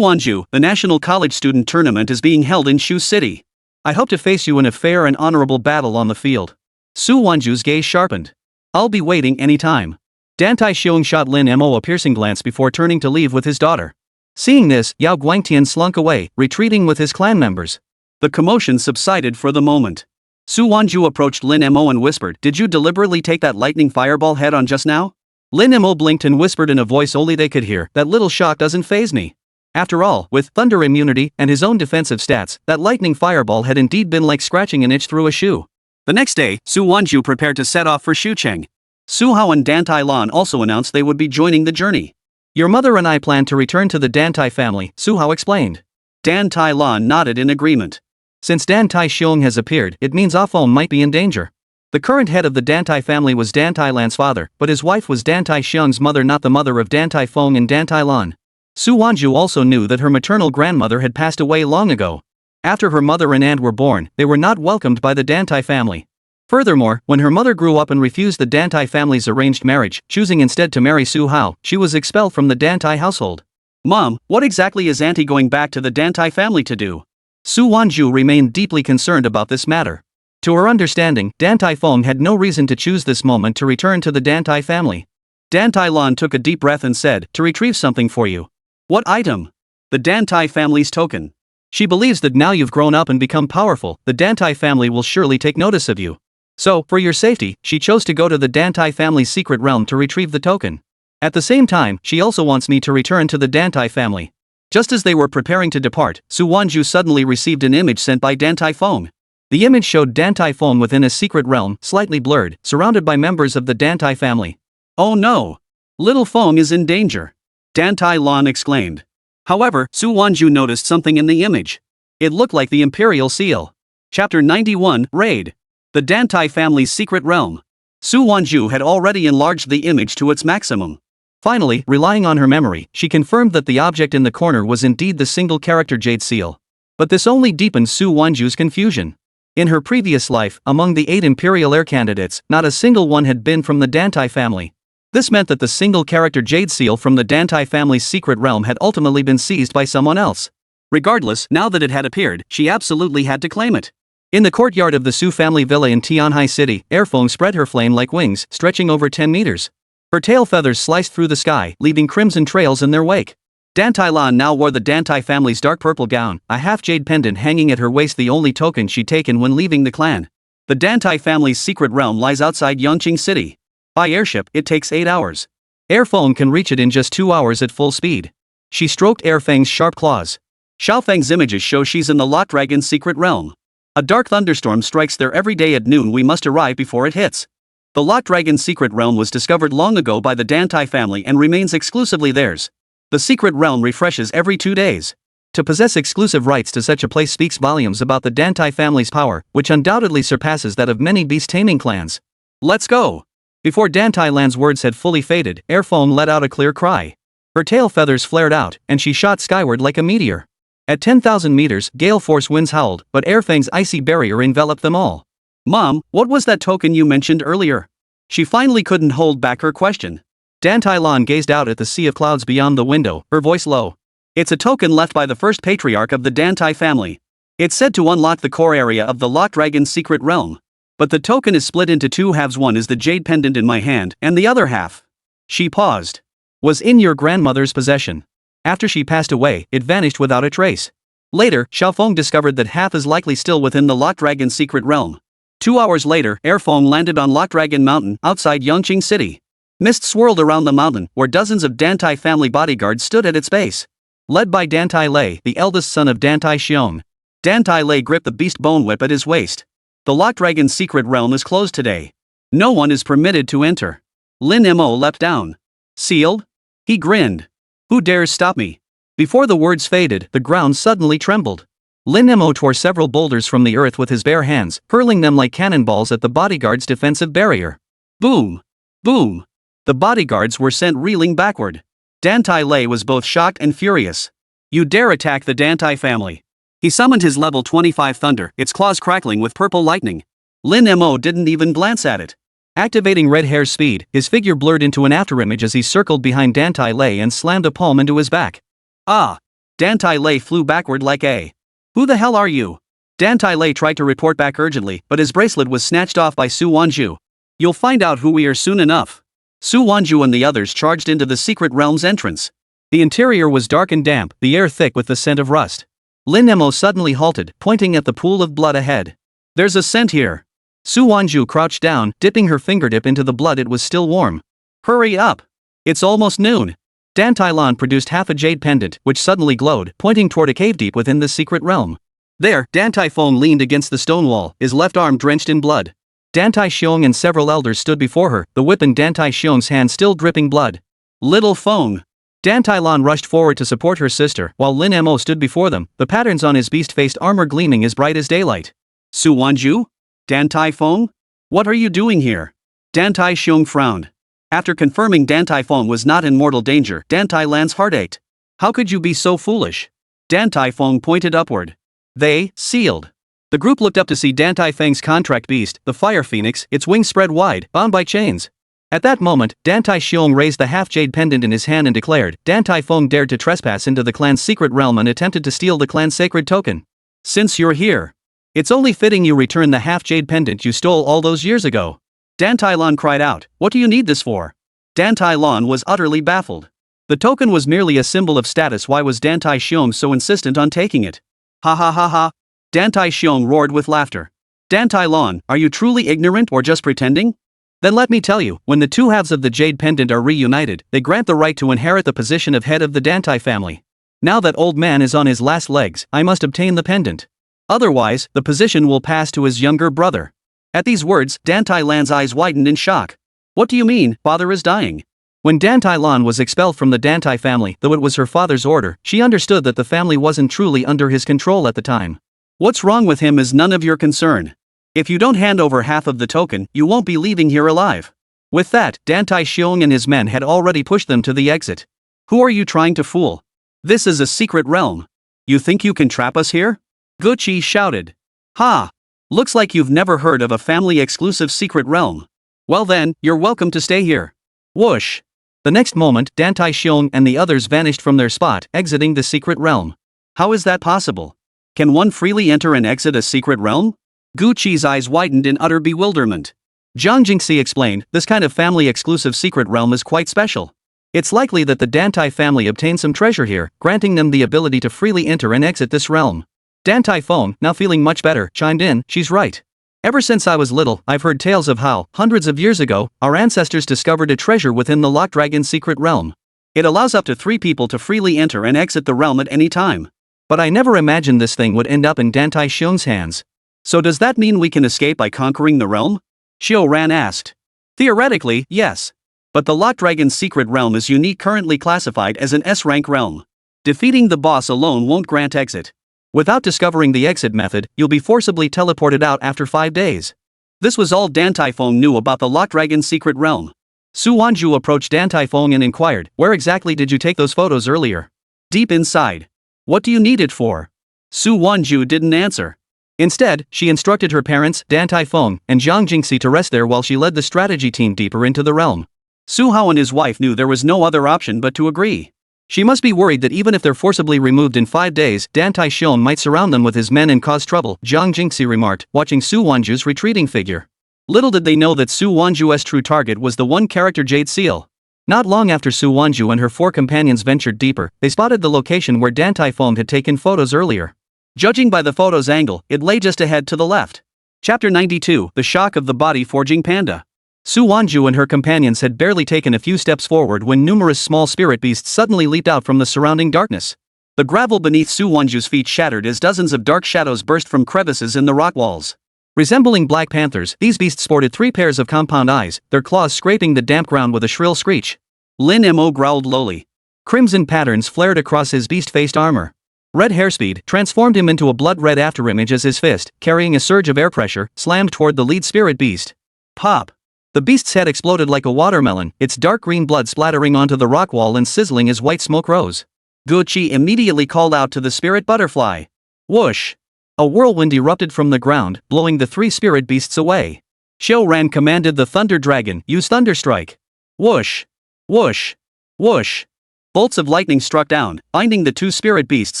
Wanzhu, the National College Student Tournament is being held in Shu City. I hope to face you in a fair and honorable battle on the field. Su Wanzhu's gaze sharpened. I'll be waiting any time. Dantai Xiong shot Lin Mo a piercing glance before turning to leave with his daughter. Seeing this, Yao Guangtian slunk away, retreating with his clan members. The commotion subsided for the moment. Su Wanzhu approached Lin Mo and whispered, Did you deliberately take that lightning fireball head on just now? Lin Mo blinked and whispered in a voice only they could hear, That little shock doesn't faze me. After all, with thunder immunity and his own defensive stats, that lightning fireball had indeed been like scratching an itch through a shoe. The next day, Su Wanzhu prepared to set off for Shucheng. Su Hao and Dan Tai Lan also announced they would be joining the journey. Your mother and I plan to return to the Dan Tai family, Su Hao explained. Dan Tai Lan nodded in agreement. Since Dan Tai Xiong has appeared, it means Ah Feng might be in danger. The current head of the Dan Tai family was Dan Tai Lan's father, but his wife was Dan Tai Xiong's mother, not the mother of Dan Tai Feng and Dan Tai Lan. Su Wanzhu also knew that her maternal grandmother had passed away long ago. After her mother and aunt were born, they were not welcomed by the Dan Tai family. Furthermore, when her mother grew up and refused the Dan Tai family's arranged marriage, choosing instead to marry Su Hao, she was expelled from the Dan Tai household. Mom, what exactly is Auntie going back to the Dan Tai family to do? Su Wanzhu remained deeply concerned about this matter. To her understanding, Dan Tai Feng had no reason to choose this moment to return to the Dan Tai family. Dan Tai Lan took a deep breath and said, to retrieve something for you. What item? The Dan Tai family's token. She believes that now you've grown up and become powerful, the Dan Tai family will surely take notice of you. So, for your safety, she chose to go to the Dan Tai family's secret realm to retrieve the token. At the same time, she also wants me to return to the Dan Tai family. Just as they were preparing to depart, Su Wanzhu suddenly received an image sent by Dan Tai Feng. The image showed Dan Tai Feng within a secret realm, slightly blurred, surrounded by members of the Dan Tai family. Oh no! Little Feng is in danger. Dan Tai Lan exclaimed. However, Su Wanzhu noticed something in the image. It looked like the Imperial Seal. Chapter 91, Raid. The Dan Tai family's secret realm. Su Wanzhu had already enlarged the image to its maximum. Finally, relying on her memory, she confirmed that the object in the corner was indeed the single-character Jade Seal. But this only deepened Su Wanzhu's confusion. In her previous life, among the 8 Imperial heir candidates, not a single one had been from the Dan Tai family. This meant that the single-character Jade Seal from the Dan Tai family's secret realm had ultimately been seized by someone else. Regardless, now that it had appeared, she absolutely had to claim it. In the courtyard of the Su family villa in Tianhai City, Airfeng spread her flame like wings, stretching over 10 meters. Her tail feathers sliced through the sky, leaving crimson trails in their wake. Dan Tai Lan now wore the Dan Tai family's dark purple gown, a half-jade pendant hanging at her waist, the only token she'd taken when leaving the clan. The Dan Tai family's secret realm lies outside Yangqing City. By airship, it takes 8 hours. Airfeng can reach it in just 2 hours at full speed. She stroked Airfeng's sharp claws. Xiaofeng's images show she's in the Lot Dragon's secret realm. A dark thunderstorm strikes there every day at noon. We must arrive before it hits. The Lot Dragon's secret realm was discovered long ago by the Dan Tai family and remains exclusively theirs. The secret realm refreshes every 2 days. To possess exclusive rights to such a place speaks volumes about the Dan Tai family's power, which undoubtedly surpasses that of many beast-taming clans. Let's go! Before Dan Tai Lan's words had fully faded, Airfeng let out a clear cry. Her tail feathers flared out, and she shot skyward like a meteor. At 10,000 meters, gale force winds howled, but Airfeng's icy barrier enveloped them all. Mom, what was that token you mentioned earlier? She finally couldn't hold back her question. Dan Tai Lan gazed out at the sea of clouds beyond the window, her voice low. It's a token left by the first patriarch of the Dan Tai family. It's said to unlock the core area of the Lot Dragon's secret realm. But the token is split into 2 halves. One is the jade pendant in my hand, and the other half. She paused. Was in your grandmother's possession. After she passed away, it vanished without a trace. Later, Xiaofeng discovered that half is likely still within the Lot Dragon's secret realm. 2 hours later, Airfeng landed on Lot Dragon Mountain, outside Yangqing City. Mist swirled around the mountain, where dozens of Dan Tai family bodyguards stood at its base. Led by Dan Tai Lei, the eldest son of Dan Tai Xiong. Dan Tai Lei gripped the beast bone whip at his waist. The Lot Dragon's secret realm is closed today. No one is permitted to enter. Lin Mo leapt down. Sealed? He grinned. Who dares stop me? Before the words faded, the ground suddenly trembled. Lin Mo tore several boulders from the earth with his bare hands, hurling them like cannonballs at the bodyguard's defensive barrier. Boom! Boom! The bodyguards were sent reeling backward. Dan Tai Lei was both shocked and furious. You dare attack the Dan Tai family? He summoned his level 25 thunder, its claws crackling with purple lightning. Lin Mo didn't even glance at it. Activating red hair's speed, his figure blurred into an afterimage as he circled behind Dan Tai Lei and slammed a palm into his back. Ah! Dan Tai Lei flew backward like a... Who the hell are you? Dan Tai Lei tried to report back urgently, but his bracelet was snatched off by Su Wanzhu. You'll find out who we are soon enough. Su Wanzhu and the others charged into the secret realm's entrance. The interior was dark and damp, the air thick with the scent of rust. Lin Mo suddenly halted, pointing at the pool of blood ahead. There's a scent here. Su Wanzhu crouched down, dipping her fingertip into the blood. It was still warm. Hurry up! It's almost noon. Dan Tai Lan produced half a jade pendant, which suddenly glowed, pointing toward a cave deep within the secret realm. There, Dan Tai Feng leaned against the stone wall, his left arm drenched in blood. Dan Tai Xiong and several elders stood before her, the whip in Dan Tai Xiong's hand still dripping blood. Little Feng. Dan Tai Lan rushed forward to support her sister, while Lin Mo stood before them, the patterns on his beast-faced armor gleaming as bright as daylight. Su Wanzhu? Dan Tai Feng? What are you doing here? Dan Tai Xiong frowned. After confirming Dan Tai Feng was not in mortal danger, Dan Tai Lan's heart ached. How could you be so foolish? Dan Tai Feng pointed upward. They, sealed. The group looked up to see Dan Tai Feng's contract beast, the fire phoenix, its wings spread wide, bound by chains. At that moment, Dan Tai Xiong raised the half-jade pendant in his hand and declared, Dan Tai Feng dared to trespass into the clan's secret realm and attempted to steal the clan's sacred token. Since you're here, it's only fitting you return the half-jade pendant you stole all those years ago. Dan Tai Lan cried out, what do you need this for? Dan Tai Lan was utterly baffled. The token was merely a symbol of status. Why was Dan Tai Xiong so insistent on taking it? Ha ha ha ha. Dan Tai Xiong roared with laughter. Dan Tai Lan, are you truly ignorant or just pretending? Then let me tell you, when the two halves of the jade pendant are reunited, they grant the right to inherit the position of head of the Dan Tai family. Now that old man is on his last legs, I must obtain the pendant. Otherwise, the position will pass to his younger brother. At these words, Dan Tai Lan's eyes widened in shock. What do you mean, father is dying? When Dan Tai Lan was expelled from the Dan Tai family, though it was her father's order, she understood that the family wasn't truly under his control at the time. What's wrong with him is none of your concern. If you don't hand over half of the token, you won't be leaving here alive. With that, Dan Tai Xiong and his men had already pushed them to the exit. Who are you trying to fool? This is a secret realm. You think you can trap us here? Guqi shouted. Ha! Looks like you've never heard of a family-exclusive secret realm. Well then, you're welcome to stay here. Whoosh! The next moment, Dan Tai Xiong and the others vanished from their spot, exiting the secret realm. How is that possible? Can one freely enter and exit a secret realm? Guqi's eyes widened in utter bewilderment. Zhang Jingxi explained, this kind of family-exclusive secret realm is quite special. It's likely that the Dan Tai family obtained some treasure here, granting them the ability to freely enter and exit this realm. Dan Tai Feng, now feeling much better, chimed in, she's right. Ever since I was little, I've heard tales of how, hundreds of years ago, our ancestors discovered a treasure within the Locked Dragon's secret realm. It allows up to 3 people to freely enter and exit the realm at any time. But I never imagined this thing would end up in Dan Tai Xiong's hands. So does that mean we can escape by conquering the realm? Xiao Ran asked. Theoretically, yes. But the Locked Dragon's secret realm is unique, currently classified as an S-rank realm. Defeating the boss alone won't grant exit. Without discovering the exit method, you'll be forcibly teleported out after 5 days. This was all Dan Tai Feng knew about the Locked Dragon's secret realm. Su Wanzhu approached Dan Tai Feng and inquired, where exactly did you take those photos earlier? Deep inside. What do you need it for? Su Wanzhu didn't answer. Instead, she instructed her parents, Dan Tai Feng, and Zhang Jingxi to rest there while she led the strategy team deeper into the realm. Su Hao and his wife knew there was no other option but to agree. She must be worried that even if they're forcibly removed in 5 days, Dan Tai Xiong might surround them with his men and cause trouble, Zhang Jingxi remarked, watching Su Wanzhu's retreating figure. Little did they know that Su Wanzhu's true target was the one-character Jade Seal. Not long after Su Wanzhu and her 4 companions ventured deeper, they spotted the location where Dan Tai Feng had taken photos earlier. Judging by the photo's angle, it lay just ahead to the left. Chapter 92, The Shock of the Body-Forging Panda. Su Wanzhu and her companions had barely taken a few steps forward when numerous small spirit beasts suddenly leaped out from the surrounding darkness. The gravel beneath Su Wanzhu's feet shattered as dozens of dark shadows burst from crevices in the rock walls. Resembling black panthers, these beasts sported 3 pairs of compound eyes, their claws scraping the damp ground with a shrill screech. Lin Mo growled lowly. Crimson patterns flared across his beast-faced armor. Red hairspeed transformed him into a blood-red afterimage as his fist, carrying a surge of air pressure, slammed toward the lead spirit beast. Pop! The beast's head exploded like a watermelon, its dark green blood splattering onto the rock wall and sizzling as white smoke rose. Guqi immediately called out to the spirit butterfly. Whoosh! A whirlwind erupted from the ground, blowing the 3 spirit beasts away. Xiao Ran commanded the Thunder Dragon, use Thunderstrike. Whoosh! Whoosh! Whoosh! Bolts of lightning struck down, binding the 2 spirit beasts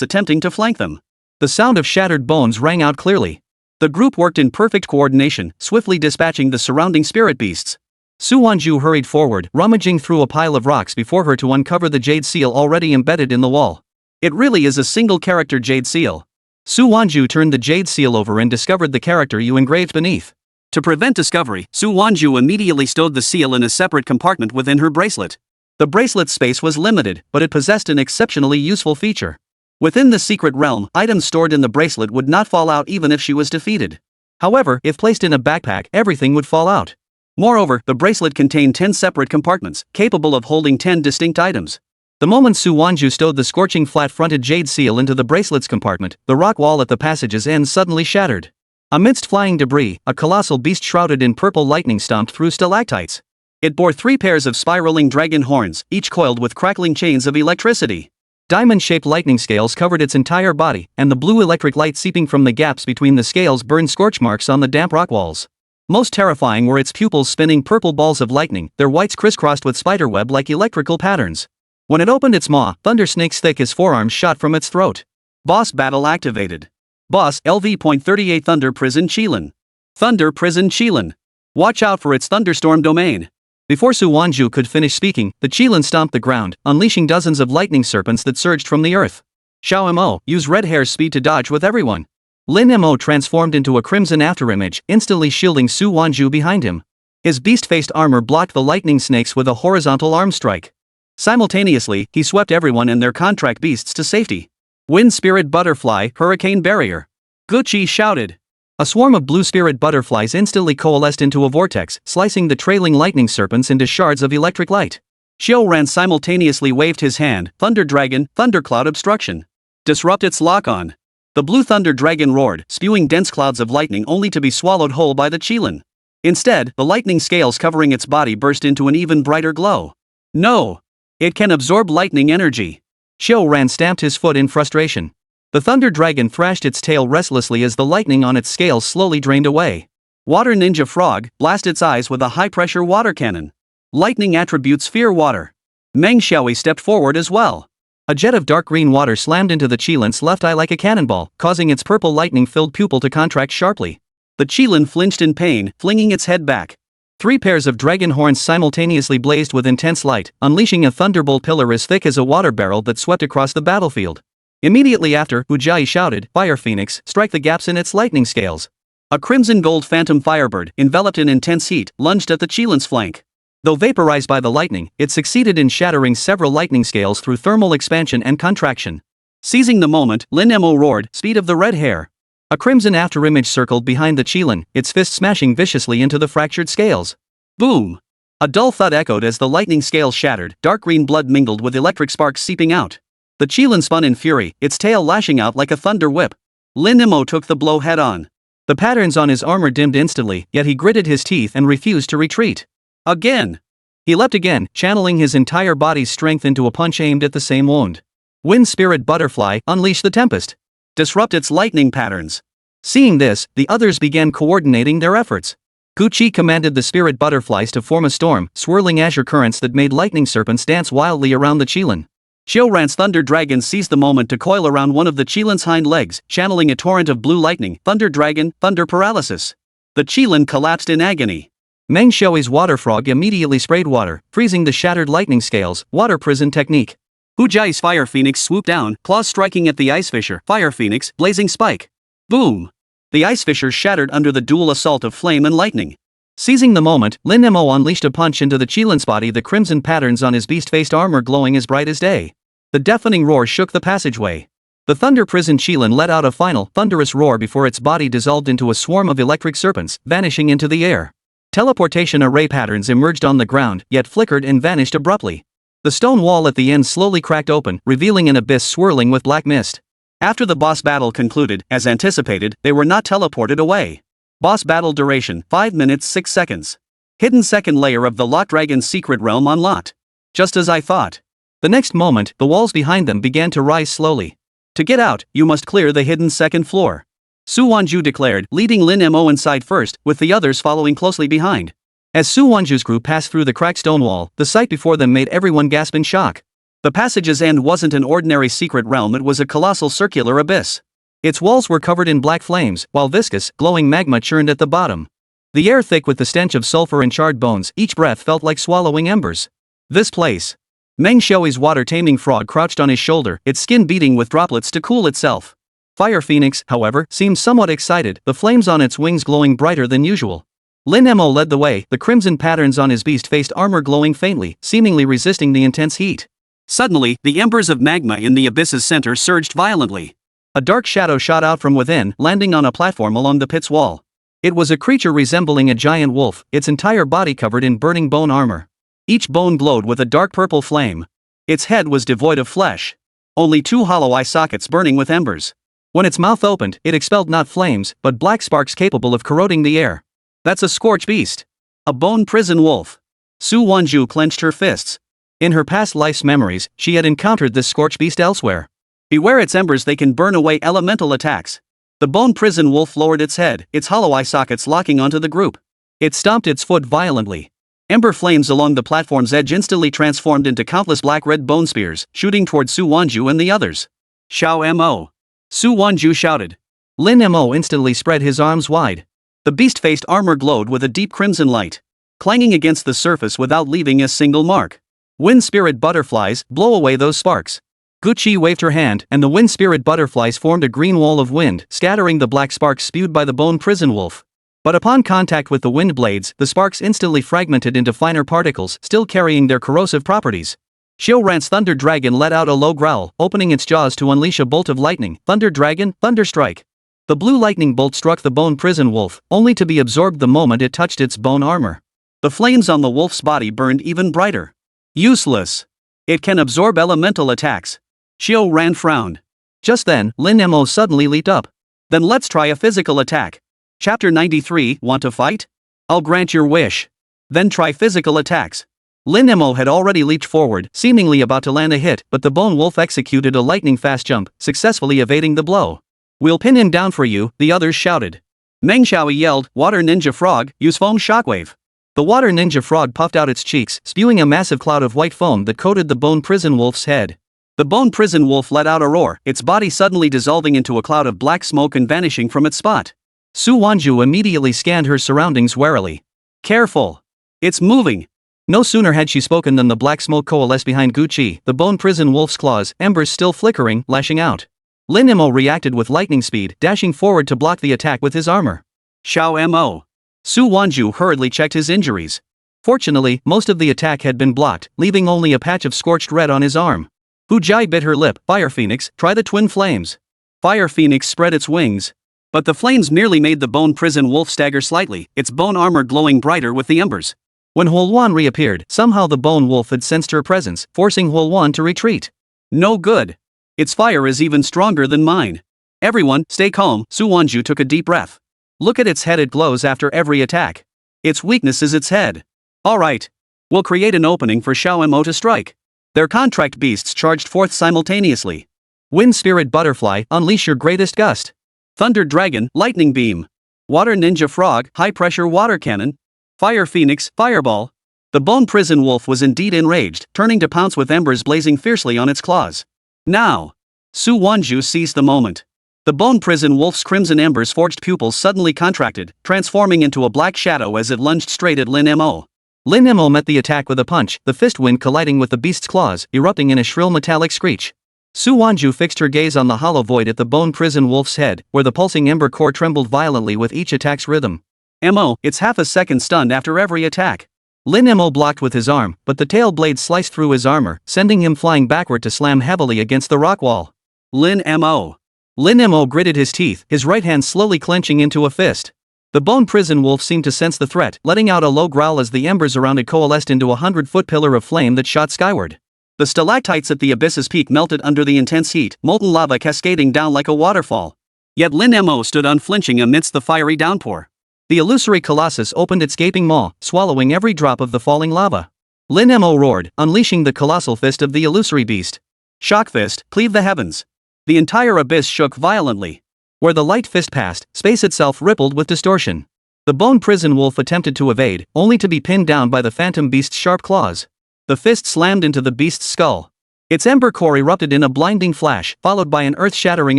attempting to flank them. The sound of shattered bones rang out clearly. The group worked in perfect coordination, swiftly dispatching the surrounding spirit beasts. Su Wanzhu hurried forward, rummaging through a pile of rocks before her to uncover the jade seal already embedded in the wall. It really is a single-character jade seal. Su Wanzhu turned the jade seal over and discovered the character you engraved beneath. To prevent discovery, Su Wanzhu immediately stowed the seal in a separate compartment within her bracelet. The bracelet's space was limited, but it possessed an exceptionally useful feature. Within the secret realm, items stored in the bracelet would not fall out even if she was defeated. However, if placed in a backpack, everything would fall out. Moreover, the bracelet contained 10 separate compartments, capable of holding 10 distinct items. The moment Su Wanzhu stowed the scorching flat-fronted jade seal into the bracelet's compartment, the rock wall at the passage's end suddenly shattered. Amidst flying debris, a colossal beast shrouded in purple lightning stomped through stalactites. It bore 3 pairs of spiraling dragon horns, each coiled with crackling chains of electricity. Diamond-shaped lightning scales covered its entire body, and the blue electric light seeping from the gaps between the scales burned scorch marks on the damp rock walls. Most terrifying were its pupils spinning purple balls of lightning, their whites crisscrossed with spiderweb like electrical patterns. When it opened its maw, thunder snakes thick as forearms shot from its throat. Boss battle activated. Boss LV.38 Thunder Prison Qilin. Thunder Prison Qilin. Watch out for its thunderstorm domain. Before Su Wanzhu could finish speaking, the Qilin stomped the ground, unleashing dozens of lightning serpents that surged from the earth. Xiao Mo used Red Hair's speed to dodge with everyone. Lin Mo transformed into a crimson afterimage, instantly shielding Su Wanzhu behind him. His beast-faced armor blocked the lightning snakes with a horizontal arm strike. Simultaneously, he swept everyone and their contract beasts to safety. Wind Spirit Butterfly, Hurricane Barrier. Guqi shouted. A swarm of blue spirit butterflies instantly coalesced into a vortex, slicing the trailing lightning serpents into shards of electric light. Xiao Ran simultaneously waved his hand, Thunder Dragon, Thundercloud Obstruction. Disrupt its lock-on. The blue Thunder Dragon roared, spewing dense clouds of lightning only to be swallowed whole by the Qilin. Instead, the lightning scales covering its body burst into an even brighter glow. No! It can absorb lightning energy. Xiao Ran stamped his foot in frustration. The Thunder Dragon thrashed its tail restlessly as the lightning on its scales slowly drained away. Water Ninja Frog blast its eyes with a high-pressure water cannon. Lightning attributes fear water. Meng Xiaoyi stepped forward as well. A jet of dark green water slammed into the Qilin's left eye like a cannonball, causing its purple lightning-filled pupil to contract sharply. The Qilin flinched in pain, flinging its head back. 3 pairs of dragon horns simultaneously blazed with intense light, unleashing a thunderbolt pillar as thick as a water barrel that swept across the battlefield. Immediately after, Ujai shouted, Fire Phoenix, strike the gaps in its lightning scales. A crimson-gold phantom firebird, enveloped in intense heat, lunged at the Qilin's flank. Though vaporized by the lightning, it succeeded in shattering several lightning scales through thermal expansion and contraction. Seizing the moment, Lin Mo roared, Speed of the Red Hair. A crimson afterimage circled behind the Qilin, its fist smashing viciously into the fractured scales. Boom! A dull thud echoed as the lightning scales shattered, dark green blood mingled with electric sparks seeping out. The Qilin spun in fury, its tail lashing out like a thunder whip. Lin Mo took the blow head-on. The patterns on his armor dimmed instantly, yet he gritted his teeth and refused to retreat. Again! He leapt again, channeling his entire body's strength into a punch aimed at the same wound. Wind Spirit Butterfly, unleash the Tempest. Disrupt its lightning patterns. Seeing this, the others began coordinating their efforts. Guqi commanded the spirit butterflies to form a storm, swirling azure currents that made lightning serpents dance wildly around the Qilin. Xiao Ran's Thunder Dragon seized the moment to coil around one of the Qilin's hind legs, channeling a torrent of blue lightning, Thunder Dragon, Thunder Paralysis. The Qilin collapsed in agony. Meng Xiaoyi's water frog immediately sprayed water, freezing the shattered lightning scales, water prison technique. Hujai's Fire Phoenix swooped down, claws striking at the Ice Fisher, Fire Phoenix, blazing spike. Boom! The Ice Fisher shattered under the dual assault of flame and lightning. Seizing the moment, Lin Mo unleashed a punch into the Qilin's body, the crimson patterns on his beast-faced armor glowing as bright as day. The deafening roar shook the passageway. The Thunder Prison Qilin let out a final, thunderous roar before its body dissolved into a swarm of electric serpents, vanishing into the air. Teleportation array patterns emerged on the ground, yet flickered and vanished abruptly. The stone wall at the end slowly cracked open, revealing an abyss swirling with black mist. After the boss battle concluded, as anticipated, they were not teleported away. Boss battle duration, 5 minutes 6 seconds. Hidden second layer of the Locked Dragon's secret realm unlocked. Just as I thought. The next moment, the walls behind them began to rise slowly. To get out, you must clear the hidden second floor. Su Wanzhu declared, leading Lin Mo inside first, with the others following closely behind. As Su Wanzhu's group passed through the cracked stone wall, the sight before them made everyone gasp in shock. The passage's end wasn't an ordinary secret realm, it was a colossal circular abyss. Its walls were covered in black flames, while viscous, glowing magma churned at the bottom. The air thick with the stench of sulfur and charred bones, each breath felt like swallowing embers. This place. Meng Xiaoyi's water-taming frog crouched on his shoulder, its skin beating with droplets to cool itself. Fire Phoenix, however, seemed somewhat excited, the flames on its wings glowing brighter than usual. Lin Mo led the way, the crimson patterns on his beast-faced armor glowing faintly, seemingly resisting the intense heat. Suddenly, the embers of magma in the abyss's center surged violently. A dark shadow shot out from within, landing on a platform along the pit's wall. It was a creature resembling a giant wolf, its entire body covered in burning bone armor. Each bone glowed with a dark purple flame. Its head was devoid of flesh. Only 2 hollow eye sockets burning with embers. When its mouth opened, it expelled not flames, but black sparks capable of corroding the air. That's a scorch beast. A bone prison wolf. Su Wanzhu clenched her fists. In her past life's memories, she had encountered this scorch beast elsewhere. Beware its embers, they can burn away elemental attacks. The bone prison wolf lowered its head, its hollow eye sockets locking onto the group. It stomped its foot violently. Ember flames along the platform's edge instantly transformed into countless black-red bone spears, shooting toward Su Wanzhu and the others. Xiao Mo. Su Wanzhu shouted. Lin Mo instantly spread his arms wide. The beast-faced armor glowed with a deep crimson light, clanging against the surface without leaving a single mark. Wind spirit butterflies, blow away those sparks. Guqi waved her hand, and the wind spirit butterflies formed a green wall of wind, scattering the black sparks spewed by the bone prison wolf. But upon contact with the wind blades, the sparks instantly fragmented into finer particles, still carrying their corrosive properties. Xiuran's thunder dragon let out a low growl, opening its jaws to unleash a bolt of lightning. Thunder dragon, thunder strike. The blue lightning bolt struck the bone prison wolf, only to be absorbed the moment it touched its bone armor. The flames on the wolf's body burned even brighter. Useless. It can absorb elemental attacks. Xiuran frowned. Just then, Lin Mo suddenly leaped up. Then let's try a physical attack. Chapter 93, want to fight? I'll grant your wish. Then try physical attacks. Lin Mo had already leaped forward, seemingly about to land a hit, but the bone wolf executed a lightning-fast jump, successfully evading the blow. We'll pin him down for you, the others shouted. Meng Xiaoi yelled, water ninja frog, use foam shockwave. The water ninja frog puffed out its cheeks, spewing a massive cloud of white foam that coated the bone prison wolf's head. The bone prison wolf let out a roar, its body suddenly dissolving into a cloud of black smoke and vanishing from its spot. Su Wanzhu immediately scanned her surroundings warily. Careful! It's moving! No sooner had she spoken than the black smoke coalesced behind Guqi, the bone prison wolf's claws, embers still flickering, lashing out. Lin Mo reacted with lightning speed, dashing forward to block the attack with his armor. Xiao Mo. Su Wanzhu hurriedly checked his injuries. Fortunately, most of the attack had been blocked, leaving only a patch of scorched red on his arm. Hu Jai bit her lip. Fire Phoenix, try the twin flames. Fire Phoenix spread its wings. But the flames merely made the bone prison wolf stagger slightly, its bone armor glowing brighter with the embers. When Huoluan reappeared, somehow the bone wolf had sensed her presence, forcing Huoluan to retreat. No good. Its fire is even stronger than mine. Everyone, stay calm. Su Wanzhu took a deep breath. Look at its head, it glows after every attack. Its weakness is its head. Alright. We'll create an opening for Xiao Mo to strike. Their contract beasts charged forth simultaneously. Wind spirit butterfly, unleash your greatest gust. Thunder dragon, lightning beam. Water ninja frog, high pressure water cannon. Fire phoenix, fireball. The bone prison wolf was indeed enraged, turning to pounce with embers blazing fiercely on its claws. Now! Su Wanzhu seized the moment. The bone prison wolf's crimson embers forged pupils suddenly contracted, transforming into a black shadow as it lunged straight at Lin Mo. Lin Mo met the attack with a punch, the fist wind colliding with the beast's claws, erupting in a shrill metallic screech. Su Wanzhu fixed her gaze on the hollow void at the bone prison wolf's head, where the pulsing ember core trembled violently with each attack's rhythm. Mo, it's half a second stunned after every attack. Lin Mo blocked with his arm, but the tail blade sliced through his armor, sending him flying backward to slam heavily against the rock wall. Lin Mo. Lin Mo gritted his teeth, his right hand slowly clenching into a fist. The bone prison wolf seemed to sense the threat, letting out a low growl as the embers around it coalesced into a 100-foot pillar of flame that shot skyward. The stalactites at the abyss's peak melted under the intense heat, molten lava cascading down like a waterfall. Yet Lin Mo stood unflinching amidst the fiery downpour. The illusory colossus opened its gaping maw, swallowing every drop of the falling lava. Lin Mo roared, unleashing the colossal fist of the illusory beast. Shock fist, cleave the heavens. The entire abyss shook violently. Where the light fist passed, space itself rippled with distortion. The bone prison wolf attempted to evade, only to be pinned down by the phantom beast's sharp claws. The fist slammed into the beast's skull. Its ember core erupted in a blinding flash, followed by an earth-shattering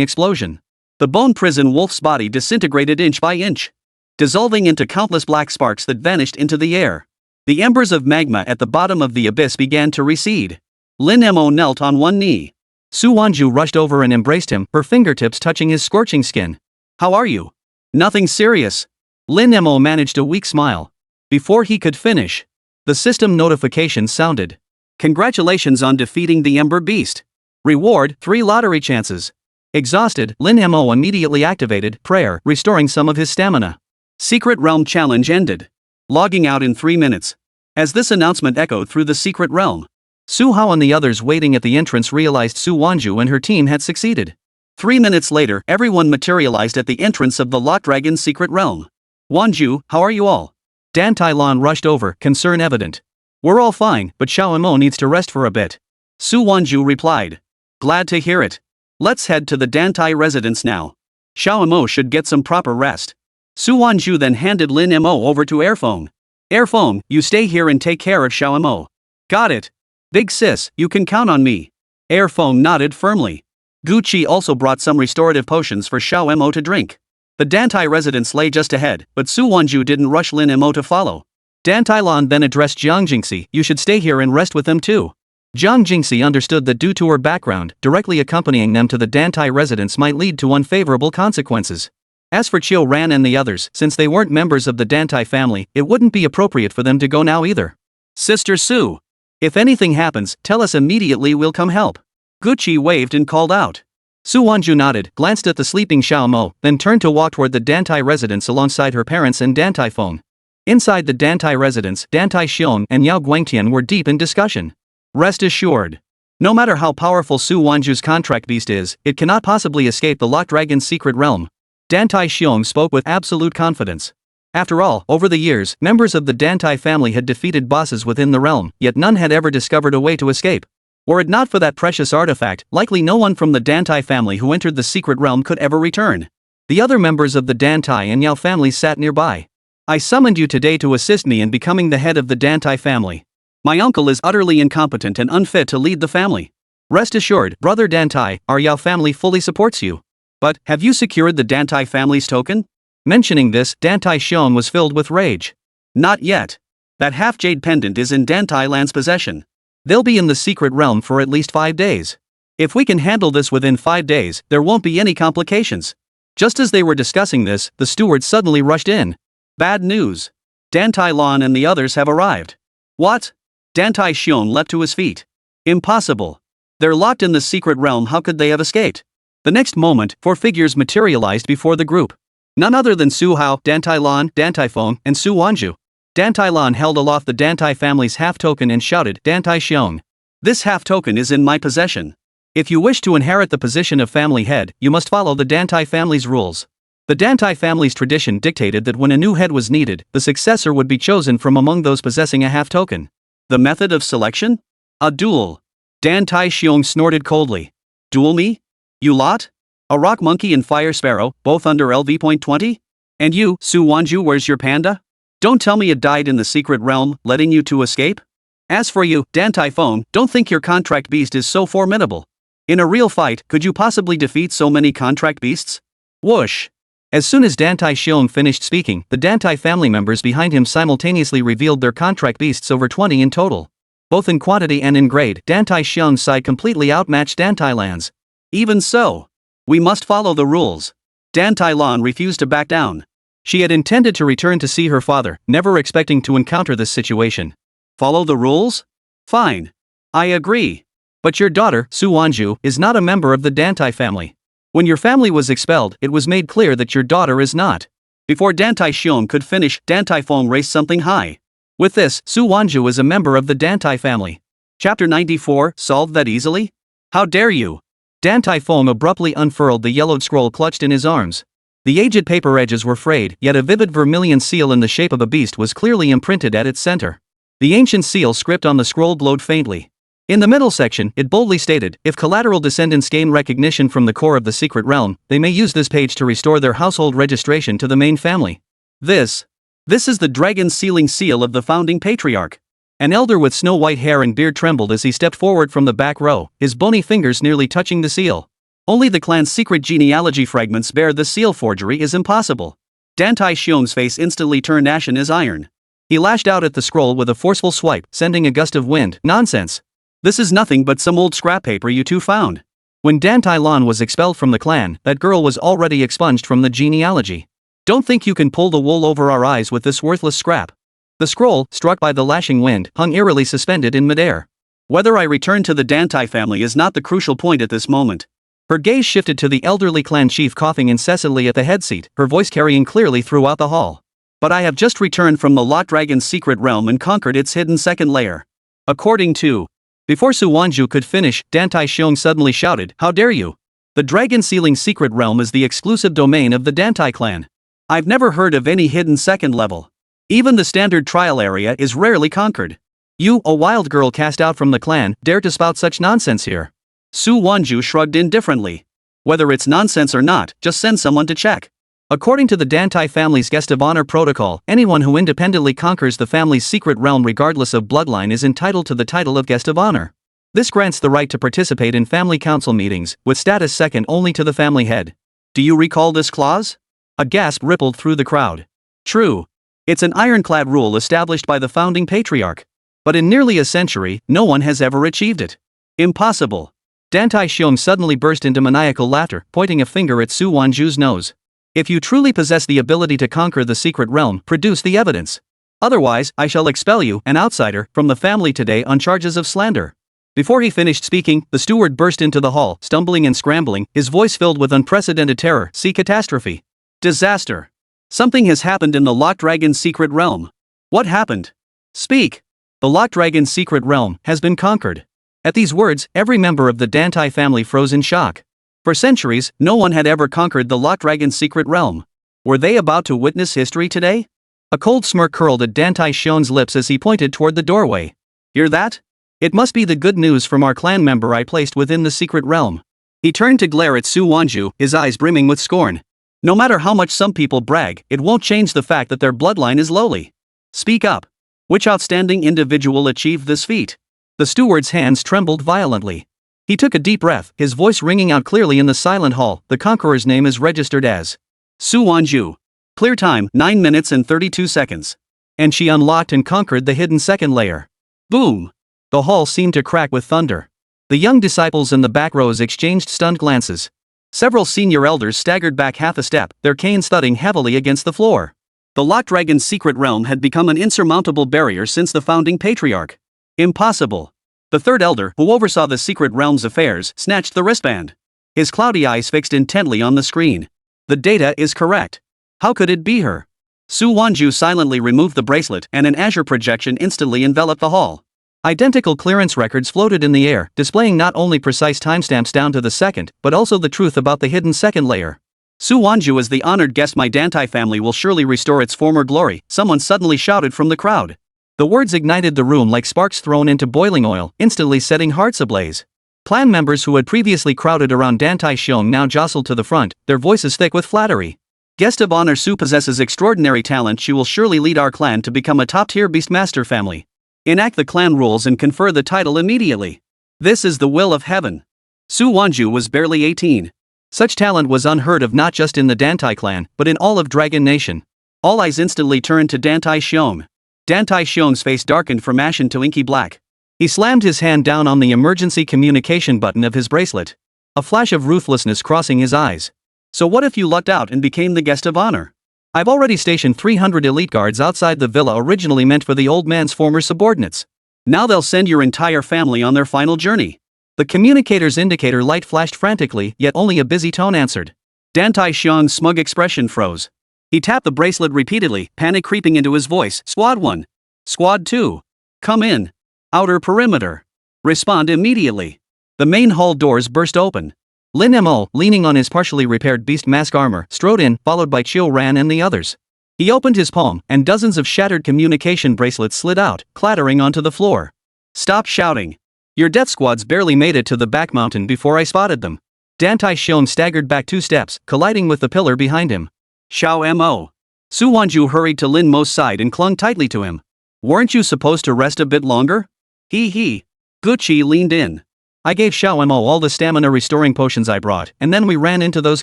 explosion. The bone prison wolf's body disintegrated inch by inch, dissolving into countless black sparks that vanished into the air. The embers of magma at the bottom of the abyss began to recede. Lin Mo knelt on one knee. Su Wanzhu rushed over and embraced him, her fingertips touching his scorching skin. How are you? Nothing serious. Lin Mo managed a weak smile. Before he could finish, the system notification sounded. Congratulations on defeating the Ember Beast. Reward, 3 lottery chances. Exhausted, Lin Mo immediately activated prayer, restoring some of his stamina. Secret Realm challenge ended. Logging out in 3 minutes. As this announcement echoed through the secret realm, Su Hao and the others waiting at the entrance realized Su Wanzhu and her team had succeeded. 3 minutes later, everyone materialized at the entrance of the Locked Dragon's secret realm. Wanzhu, how are you all? Dan Tailan rushed over, concern evident. We're all fine, but Xiao Mo needs to rest for a bit. Su Wanzhu replied. Glad to hear it. Let's head to the Dantai residence now. Xiao Mo should get some proper rest. Su Wanzhu then handed Lin Mo over to Airphone. Airphone, you stay here and take care of Xiao Mo. Got it. Big sis, you can count on me. Airphone nodded firmly. Gucci also brought some restorative potions for Xiao Mo to drink. The Dantai residence lay just ahead, but Su Wanzhu didn't rush Lin Mo to follow. Dan Tailan then addressed Jiang Jingxi, you should stay here and rest with them too. Jiang Jingxi understood that due to her background, directly accompanying them to the Dantai residence might lead to unfavorable consequences. As for Qiu Ran and the others, since they weren't members of the Dantai family, it wouldn't be appropriate for them to go now either. Sister Su. If anything happens, tell us immediately, we'll come help. Gucci waved and called out. Su Wanzhu nodded, glanced at the sleeping Xiao Mo, then turned to walk toward the Dantai residence alongside her parents and Dantai Phone. Inside the Dantai residence, Dantai Xiong and Yao Guangtian were deep in discussion. Rest assured. No matter how powerful Su Wanzhu's contract beast is, it cannot possibly escape the Locked Dragon's secret realm. Dantai Xiong spoke with absolute confidence. After all, over the years, members of the Dantai family had defeated bosses within the realm, yet none had ever discovered a way to escape. Were it not for that precious artifact, likely no one from the Dantai family who entered the secret realm could ever return. The other members of the Dantai and Yao families sat nearby. I summoned you today to assist me in becoming the head of the Dantai family. My uncle is utterly incompetent and unfit to lead the family. Rest assured, brother Dantai, our Yao family fully supports you. But, have you secured the Dantai family's token? Mentioning this, Dantai Xiong was filled with rage. Not yet. That half-jade pendant is in Dantai Land's possession. They'll be in the secret realm for at least 5 days. If we can handle this within 5 days, there won't be any complications. Just as they were discussing this, the steward suddenly rushed in. Bad news. Dantai Lan and the others have arrived. What? Dantai Xiong leapt to his feet. Impossible. They're locked in the secret realm, how could they have escaped? The next moment, 4 figures materialized before the group. None other than Su Hao, Dantai Lan, Dantai Phone, and Su Wanzhu. Dantai Lan held aloft the Dantai family's half-token and shouted, Dantai Xiong. This half-token is in my possession. If you wish to inherit the position of family head, you must follow the Dantai family's rules. The Dantai family's tradition dictated that when a new head was needed, the successor would be chosen from among those possessing a half-token. The method of selection? A duel. Dantai Xiong snorted coldly. Duel me? You lot? A rock monkey and fire sparrow, both under LV.20? And you, Su Wanzhu, where's your panda? Don't tell me it died in the secret realm, letting you two escape? As for you, Dantai Phone, don't think your contract beast is so formidable. In a real fight, could you possibly defeat so many contract beasts? Whoosh. As soon as Dantai Xiong finished speaking, the Dantai family members behind him simultaneously revealed their contract beasts, over 20 in total. Both in quantity and in grade, Dantai Xiong's side completely outmatched Dantai Lan's. Even so, we must follow the rules. Dantai Lan refused to back down. She had intended to return to see her father, never expecting to encounter this situation. Follow the rules? Fine. I agree. But your daughter, Su Wanzhu, is not a member of the Dantai family. When your family was expelled, it was made clear that your daughter is not. Before Dantai Xiong could finish, Dantai Phone raised something high. With this, Su Wanzhu is a member of the Dantai family. Chapter 94, solved that easily? How dare you? Dantai Phone abruptly unfurled the yellowed scroll clutched in his arms. The aged paper edges were frayed, yet a vivid vermilion seal in the shape of a beast was clearly imprinted at its center. The ancient seal script on the scroll glowed faintly. In the middle section, it boldly stated, if collateral descendants gain recognition from the core of the secret realm, they may use this page to restore their household registration to the main family. This is the dragon sealing seal of the founding patriarch. An elder with snow-white hair and beard trembled as he stepped forward from the back row, his bony fingers nearly touching the seal. Only the clan's secret genealogy fragments bear the seal. Forgery is impossible. Dantai Xiong's face instantly turned ashen as iron. He lashed out at the scroll with a forceful swipe, sending a gust of wind. Nonsense. This is nothing but some old scrap paper you two found. When Dantai Lan was expelled from the clan, that girl was already expunged from the genealogy. Don't think you can pull the wool over our eyes with this worthless scrap. The scroll, struck by the lashing wind, hung eerily suspended in midair. Whether I return to the Dantai family is not the crucial point at this moment. Her gaze shifted to the elderly clan chief coughing incessantly at the head seat, her voice carrying clearly throughout the hall. But I have just returned from the Lot Dragon's secret realm and conquered its hidden second layer. According to... Before Su Wanzhu could finish, Dantai Xiong suddenly shouted, "How dare you! The Dragon Sealing secret realm is the exclusive domain of the Dantai clan. I've never heard of any hidden second level. Even the standard trial area is rarely conquered. You, a wild girl cast out from the clan, dare to spout such nonsense here." Su Wanzhu shrugged indifferently. "Whether it's nonsense or not, just send someone to check. According to the Dantai family's guest of honor protocol, anyone who independently conquers the family's secret realm regardless of bloodline is entitled to the title of guest of honor. This grants the right to participate in family council meetings, with status second only to the family head. Do you recall this clause?" A gasp rippled through the crowd. True. It's an ironclad rule established by the founding patriarch. But in nearly a century, no one has ever achieved it. Impossible. Dantai Xiong suddenly burst into maniacal laughter, pointing a finger at Su Wanzhu's nose. "If you truly possess the ability to conquer the secret realm, produce the evidence. Otherwise, I shall expel you, an outsider, from the family today on charges of slander." Before he finished speaking, the steward burst into the hall, stumbling and scrambling, his voice filled with unprecedented terror. "See catastrophe. Disaster. Something has happened in the Lot Dragon's secret realm." "What happened? Speak." "The Lot Dragon's secret realm has been conquered." At these words, every member of the Dantai family froze in shock. For centuries, no one had ever conquered the Lot Dragon's secret realm. Were they about to witness history today? A cold smirk curled at Dantai Xiong's lips as he pointed toward the doorway. "Hear that? It must be the good news from our clan member I placed within the secret realm." He turned to glare at Su Wanzhu, his eyes brimming with scorn. "No matter how much some people brag, it won't change the fact that their bloodline is lowly. Speak up. Which outstanding individual achieved this feat?" The steward's hands trembled violently. He took a deep breath, his voice ringing out clearly in the silent hall. "The conqueror's name is registered as Su Wanzhu. Clear time, 9 minutes and 32 seconds. And she unlocked and conquered the hidden second layer." Boom! The hall seemed to crack with thunder. The young disciples in the back rows exchanged stunned glances. Several senior elders staggered back half a step, their canes thudding heavily against the floor. The Lot Dragon's secret realm had become an insurmountable barrier since the founding patriarch. Impossible. The third elder, who oversaw the secret realm's affairs, snatched the wristband. His cloudy eyes fixed intently on the screen. "The data is correct. How could it be her?" Su Wanzhu silently removed the bracelet, and an azure projection instantly enveloped the hall. Identical clearance records floated in the air, displaying not only precise timestamps down to the second, but also the truth about the hidden second layer. "Su Wanzhu is the honored guest. My Dantai family will surely restore its former glory," someone suddenly shouted from the crowd. The words ignited the room like sparks thrown into boiling oil, instantly setting hearts ablaze. Clan members who had previously crowded around Dantai Xiong now jostled to the front, their voices thick with flattery. "Guest of honor, Su possesses extraordinary talent. She will surely lead our clan to become a top-tier beastmaster family. Enact the clan rules and confer the title immediately. This is the will of heaven." Su Wanzhu was barely 18. Such talent was unheard of not just in the Dantai clan, but in all of Dragon Nation. All eyes instantly turned to Dantai Xiong. Dantai Xiong's face darkened from ashen to inky black. He slammed his hand down on the emergency communication button of his bracelet. A flash of ruthlessness crossing his eyes. "So what if you lucked out and became the guest of honor? I've already stationed 300 elite guards outside the villa originally meant for the old man's former subordinates. Now they'll send your entire family on their final journey." The communicator's indicator light flashed frantically, yet only a busy tone answered. Dantai Xiong's smug expression froze. He tapped the bracelet repeatedly, panic creeping into his voice. "Squad 1. Squad 2. Come in. Outer perimeter. Respond immediately." The main hall doors burst open. Lin Mo, leaning on his partially repaired beast mask armor, strode in, followed by Chiu Ran and the others. He opened his palm, and dozens of shattered communication bracelets slid out, clattering onto the floor. "Stop shouting. Your death squads barely made it to the back mountain before I spotted them." Dantai Xiong staggered back 2 steps, colliding with the pillar behind him. "Xiao Mo." Su Wanzhu hurried to Lin Mo's side and clung tightly to him. "Weren't you supposed to rest a bit longer?" He. Gucci leaned in. "I gave Xiao Mo all the stamina restoring potions I brought, and then we ran into those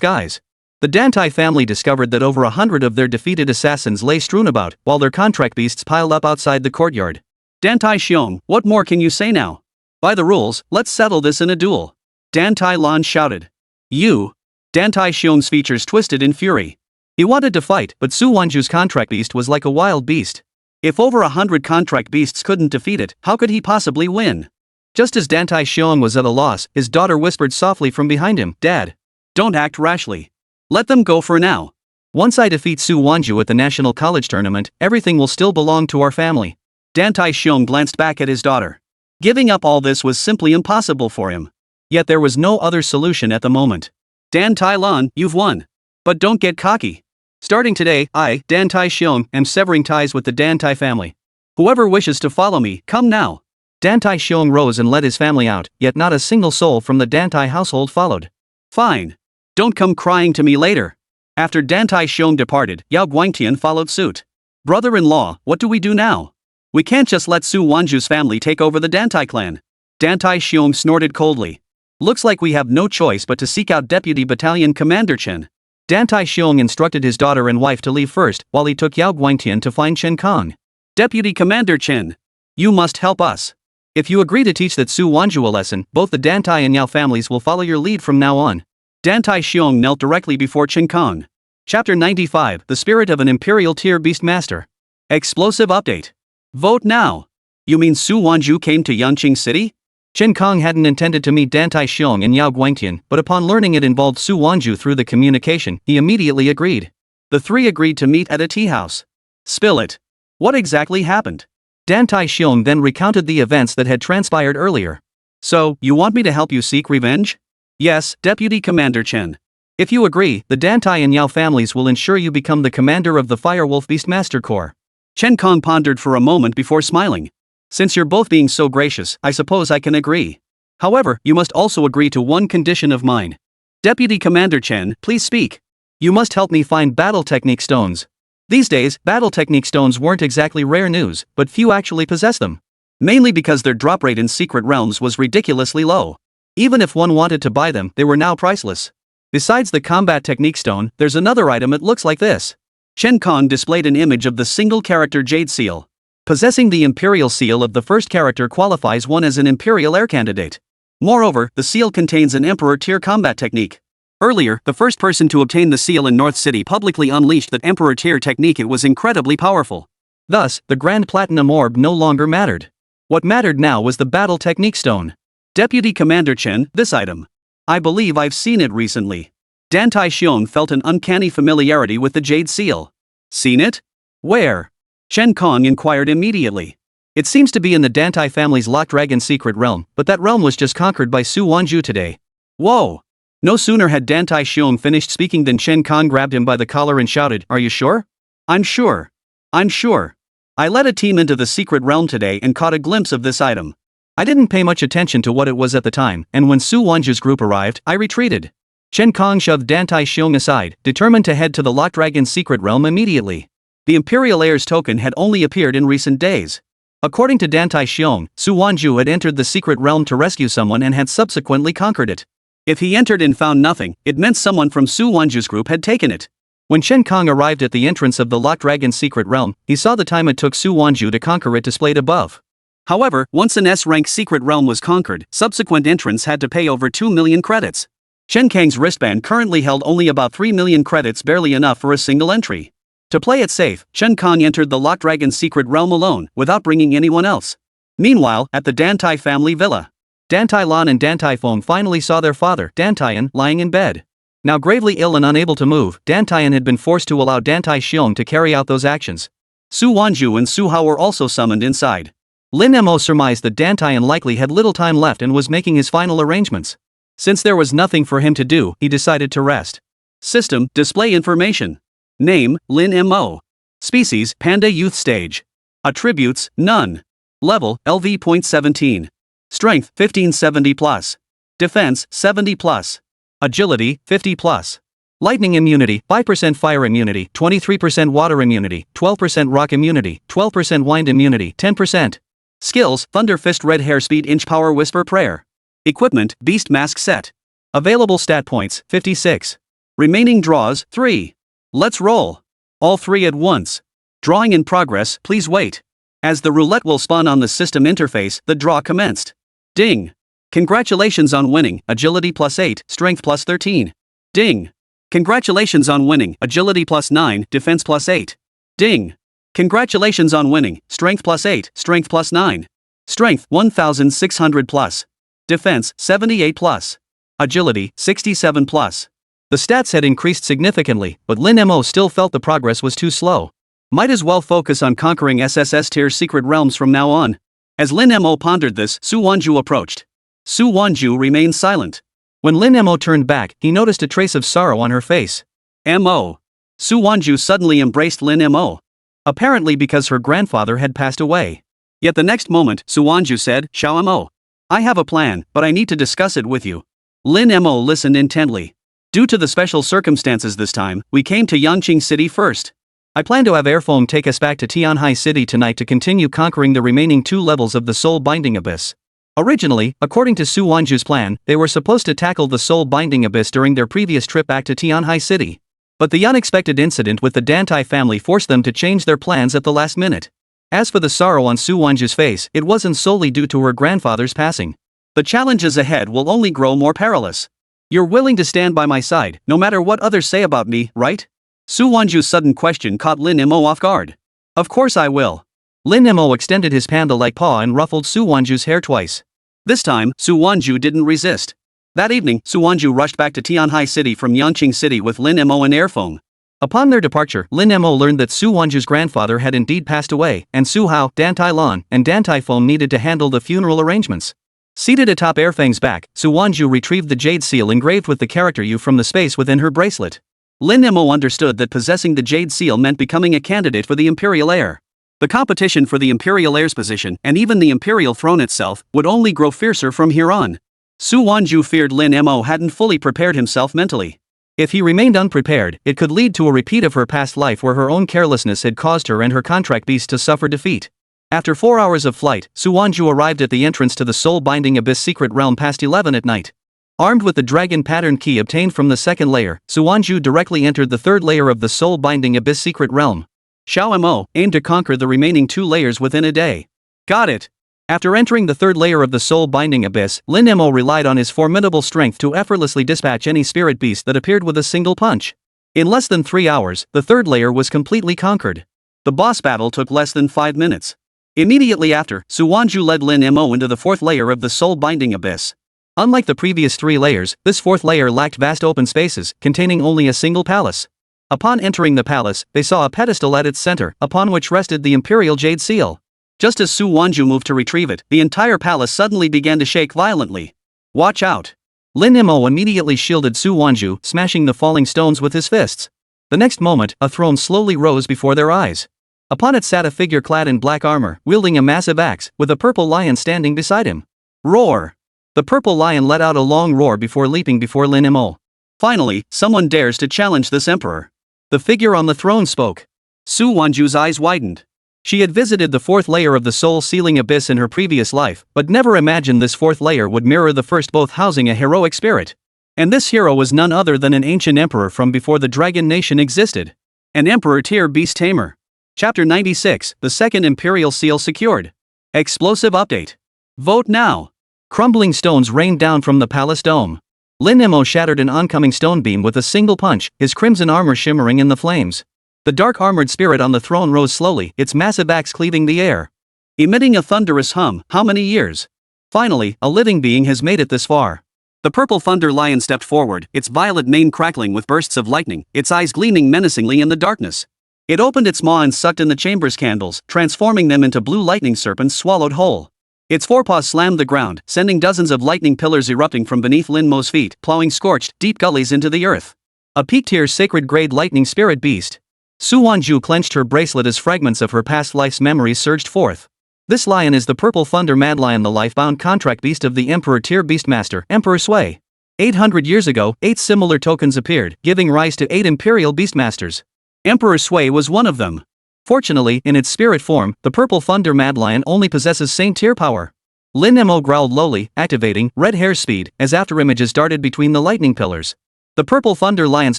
guys." The Dantai family discovered that over 100 of their defeated assassins lay strewn about, while their contract beasts piled up outside the courtyard. "Dantai Xiong, what more can you say now? By the rules, let's settle this in a duel." Dantai Lan shouted. "You?" Dantai Xiong's features twisted in fury. He wanted to fight, but Su Wanzhu's contract beast was like a wild beast. If over 100 contract beasts couldn't defeat it, how could he possibly win? Just as Dantai Xiong was at a loss, his daughter whispered softly from behind him, "Dad, don't act rashly. Let them go for now. Once I defeat Su Wanzhu at the National College Tournament, everything will still belong to our family." Dantai Xiong glanced back at his daughter. Giving up all this was simply impossible for him. Yet there was no other solution at the moment. "Dantai Lan, you've won. But don't get cocky. Starting today, I, Dantai Xiong, am severing ties with the Dantai family. Whoever wishes to follow me, come now." Dantai Xiong rose and led his family out, yet not a single soul from the Dantai household followed. "Fine. Don't come crying to me later." After Dantai Xiong departed, Yao Guangtian followed suit. "Brother-in-law, what do we do now? We can't just let Su Wanzhu's family take over the Dantai clan." Dantai Xiong snorted coldly. "Looks like we have no choice but to seek out Deputy Battalion Commander Chen." Dantai Xiong instructed his daughter and wife to leave first, while he took Yao Guangtian to find Chen Kong. "Deputy Commander Chen, you must help us. If you agree to teach that Su Wanzhu a lesson, both the Dantai and Yao families will follow your lead from now on." Dantai Xiong knelt directly before Chen Kong. Chapter 95, The Spirit of an Imperial Tier Beast Master. Explosive update. Vote now. You mean Su Wanzhu came to Yanqing City? Chen Kong hadn't intended to meet Dantai Xiong and Yao Guangtian, but upon learning it involved Su Wanzhu through the communication, he immediately agreed. The three agreed to meet at a tea house. Spill it. What exactly happened? Dantai Xiong then recounted the events that had transpired earlier. "So, you want me to help you seek revenge?" "Yes, Deputy Commander Chen. If you agree, the Dantai and Yao families will ensure you become the commander of the Firewolf Beastmaster Corps." Chen Kong pondered for a moment before smiling. "Since you're both being so gracious, I suppose I can agree. However, you must also agree to one condition of mine." "Deputy Commander Chen, please speak." "You must help me find battle technique stones." These days, battle technique stones weren't exactly rare news, but few actually possessed them. Mainly because their drop rate in secret realms was ridiculously low. Even if one wanted to buy them, they were now priceless. Besides the combat technique stone, there's another item that looks like this. Chen Kong displayed an image of the single-character Jade Seal. Possessing the Imperial Seal of the first character qualifies one as an Imperial Air candidate. Moreover, the seal contains an Emperor-tier combat technique. Earlier, the first person to obtain the seal in North City publicly unleashed that Emperor-tier technique. It was incredibly powerful. Thus, the Grand Platinum Orb no longer mattered. What mattered now was the battle technique stone. "Deputy Commander Chen, this item. I believe I've seen it recently." Dantai Xiong felt an uncanny familiarity with the Jade Seal. "Seen it? Where?" Chen Kong inquired immediately. "It seems to be in the Dantai family's Locked Dragon secret realm, but that realm was just conquered by Su Wanzhu today." "Whoa!" No sooner had Dantai Xiong finished speaking than Chen Kong grabbed him by the collar and shouted, "Are you sure?" "I'm sure. I'm sure. I led a team into the secret realm today and caught a glimpse of this item. I didn't pay much attention to what it was at the time, and when Su Wanzhu's group arrived, I retreated." Chen Kong shoved Dantai Xiong aside, determined to head to the Locked Dragon secret realm immediately. The Imperial Heir's token had only appeared in recent days. According to Dantai Xiong, Su Wanzhu had entered the secret realm to rescue someone and had subsequently conquered it. If he entered and found nothing, it meant someone from Su Wanzhu's group had taken it. When Chen Kong arrived at the entrance of the Locked Dragon secret realm, he saw the time it took Su Wanzhu to conquer it displayed above. However, once an S-rank secret realm was conquered, subsequent entrants had to pay over 2 million credits. Chen Kang's wristband currently held only about 3 million credits, barely enough for a single entry. To play it safe, Chen Kong entered the Locked Dragon secret realm alone, without bringing anyone else. Meanwhile, at the Dantai family villa, Dantai Lan and Dantai Feng finally saw their father, Dantaian, lying in bed. Now gravely ill and unable to move, Dantaian had been forced to allow Dantai Xiong to carry out those actions. Su Wanzhu and Su Hao were also summoned inside. Lin Mo surmised that Dantaian likely had little time left and was making his final arrangements. Since there was nothing for him to do, he decided to rest. System, display information. Name, Lin Mo. Species, Panda Youth Stage. Attributes, none. Level, LV.17. Strength, 1570+. Defense, +70. Agility, 50+. Lightning immunity, 5% fire immunity, 23% water immunity, 12% rock immunity, 12% wind immunity, 10%. Skills, Thunder Fist, Red Hair, Speed, Inch, Power, Whisper, Prayer. Equipment, Beast Mask Set. Available stat points, 56. Remaining draws, 3. Let's roll. All 3 at once. Drawing in progress, please wait. As the roulette will spawn on the system interface, the draw commenced. Ding. Congratulations on winning, agility +8, strength +13. Ding. Congratulations on winning, agility +9, defense +8. Ding! Congratulations on winning, strength +8, strength +9. Strength 1600 plus. Defense 78 plus. Agility 67 plus. The stats had increased significantly, but Lin Mo still felt the progress was too slow. Might as well focus on conquering SSS tier secret realms from now on. As Lin Mo pondered this, Su Wanzhu approached. Su Wanzhu remained silent. When Lin Mo turned back, he noticed a trace of sorrow on her face. Mo. Su Wanzhu suddenly embraced Lin Mo. Apparently because her grandfather had passed away. Yet the next moment, Su Wanzhu said, Xiao Mo. I have a plan, but I need to discuss it with you. Lin Mo listened intently. Due to the special circumstances this time, we came to Yangqing City first. I plan to have Airfoam take us back to Tianhai City tonight to continue conquering the remaining 2 levels of the Soul Binding Abyss. Originally, according to Su Wanzhu's plan, they were supposed to tackle the Soul Binding Abyss during their previous trip back to Tianhai City. But the unexpected incident with the Dantai family forced them to change their plans at the last minute. As for the sorrow on Su Wanzhu's face, it wasn't solely due to her grandfather's passing. The challenges ahead will only grow more perilous. You're willing to stand by my side, no matter what others say about me, right? Su Wanzhu's sudden question caught Lin Mo off guard. Of course I will. Lin Mo extended his panda-like paw and ruffled Su Wanzhu's hair twice. This time, Su Wanzhu didn't resist. That evening, Su Wanzhu rushed back to Tianhai City from Yangqing City with Lin Mo and Airfoam. Upon their departure, Lin Mo learned that Su Wanzhu's grandfather had indeed passed away, and Su Hao, Dantai Lan, and Dantai Foam needed to handle the funeral arrangements. Seated atop Airfang's back, Su Wanzhu retrieved the jade seal engraved with the character U from the space within her bracelet. Lin Mo understood that possessing the jade seal meant becoming a candidate for the imperial heir. The competition for the imperial heir's position, and even the imperial throne itself, would only grow fiercer from here on. Su Wanzhu feared Lin Mo hadn't fully prepared himself mentally. If he remained unprepared, it could lead to a repeat of her past life where her own carelessness had caused her and her contract beast to suffer defeat. After 4 hours of flight, Su Wanzhu arrived at the entrance to the Soul Binding Abyss secret realm past 11 at night. Armed with the dragon pattern key obtained from the second layer, Su Wanzhu directly entered the third layer of the Soul Binding Abyss secret realm. Xiao Mo aimed to conquer the remaining 2 layers within a day. Got it. After entering the third layer of the Soul Binding Abyss, Lin Mo relied on his formidable strength to effortlessly dispatch any spirit beast that appeared with a single punch. In less than 3 hours, the third layer was completely conquered. The boss battle took less than 5 minutes. Immediately after, Su Wanzhu led Lin Mo into the fourth layer of the Soul Binding Abyss. Unlike the previous 3 layers, this fourth layer lacked vast open spaces, containing only a single palace. Upon entering the palace, they saw a pedestal at its center, upon which rested the Imperial Jade Seal. Just as Su Wanzhu moved to retrieve it, the entire palace suddenly began to shake violently. Watch out! Lin Mo immediately shielded Su Wanzhu, smashing the falling stones with his fists. The next moment, a throne slowly rose before their eyes. Upon it sat a figure clad in black armor, wielding a massive axe, with a purple lion standing beside him. Roar! The purple lion let out a long roar before leaping before Lin Mo. Finally, someone dares to challenge this emperor. The figure on the throne spoke. Su Wanzhu's eyes widened. She had visited the fourth layer of the Soul Sealing Abyss in her previous life, but never imagined this fourth layer would mirror the first, both housing a heroic spirit. And this hero was none other than an ancient emperor from before the Dragon Nation existed. An emperor tier beast tamer. Chapter 96, the second Imperial Seal secured. Explosive update. Vote now. Crumbling stones rained down from the palace dome. Lin Mo shattered an oncoming stone beam with a single punch, his crimson armor shimmering in the flames. The dark armored spirit on the throne rose slowly, its massive axe cleaving the air. Emitting a thunderous hum, how many years? Finally, a living being has made it this far. The purple thunder lion stepped forward, its violet mane crackling with bursts of lightning, its eyes gleaming menacingly in the darkness. It opened its maw and sucked in the chamber's candles, transforming them into blue lightning serpents swallowed whole. Its forepaws slammed the ground, sending dozens of lightning pillars erupting from beneath Lin Mo's feet, plowing scorched, deep gullies into the earth. A peak-tier sacred-grade lightning spirit beast. Su Wanzhu clenched her bracelet as fragments of her past life's memories surged forth. This lion is the Purple Thunder Mad Lion, the life-bound contract beast of the Emperor-tier beastmaster, Emperor Sui. 800 years ago, 8 similar tokens appeared, giving rise to 8 Imperial Beastmasters. Emperor Sui was one of them. Fortunately, in its spirit form, the Purple Thunder Mad Lion only possesses Saint-tier power. Lin Mo growled lowly, activating red hair speed, as afterimages darted between the lightning pillars. The Purple Thunder Lion's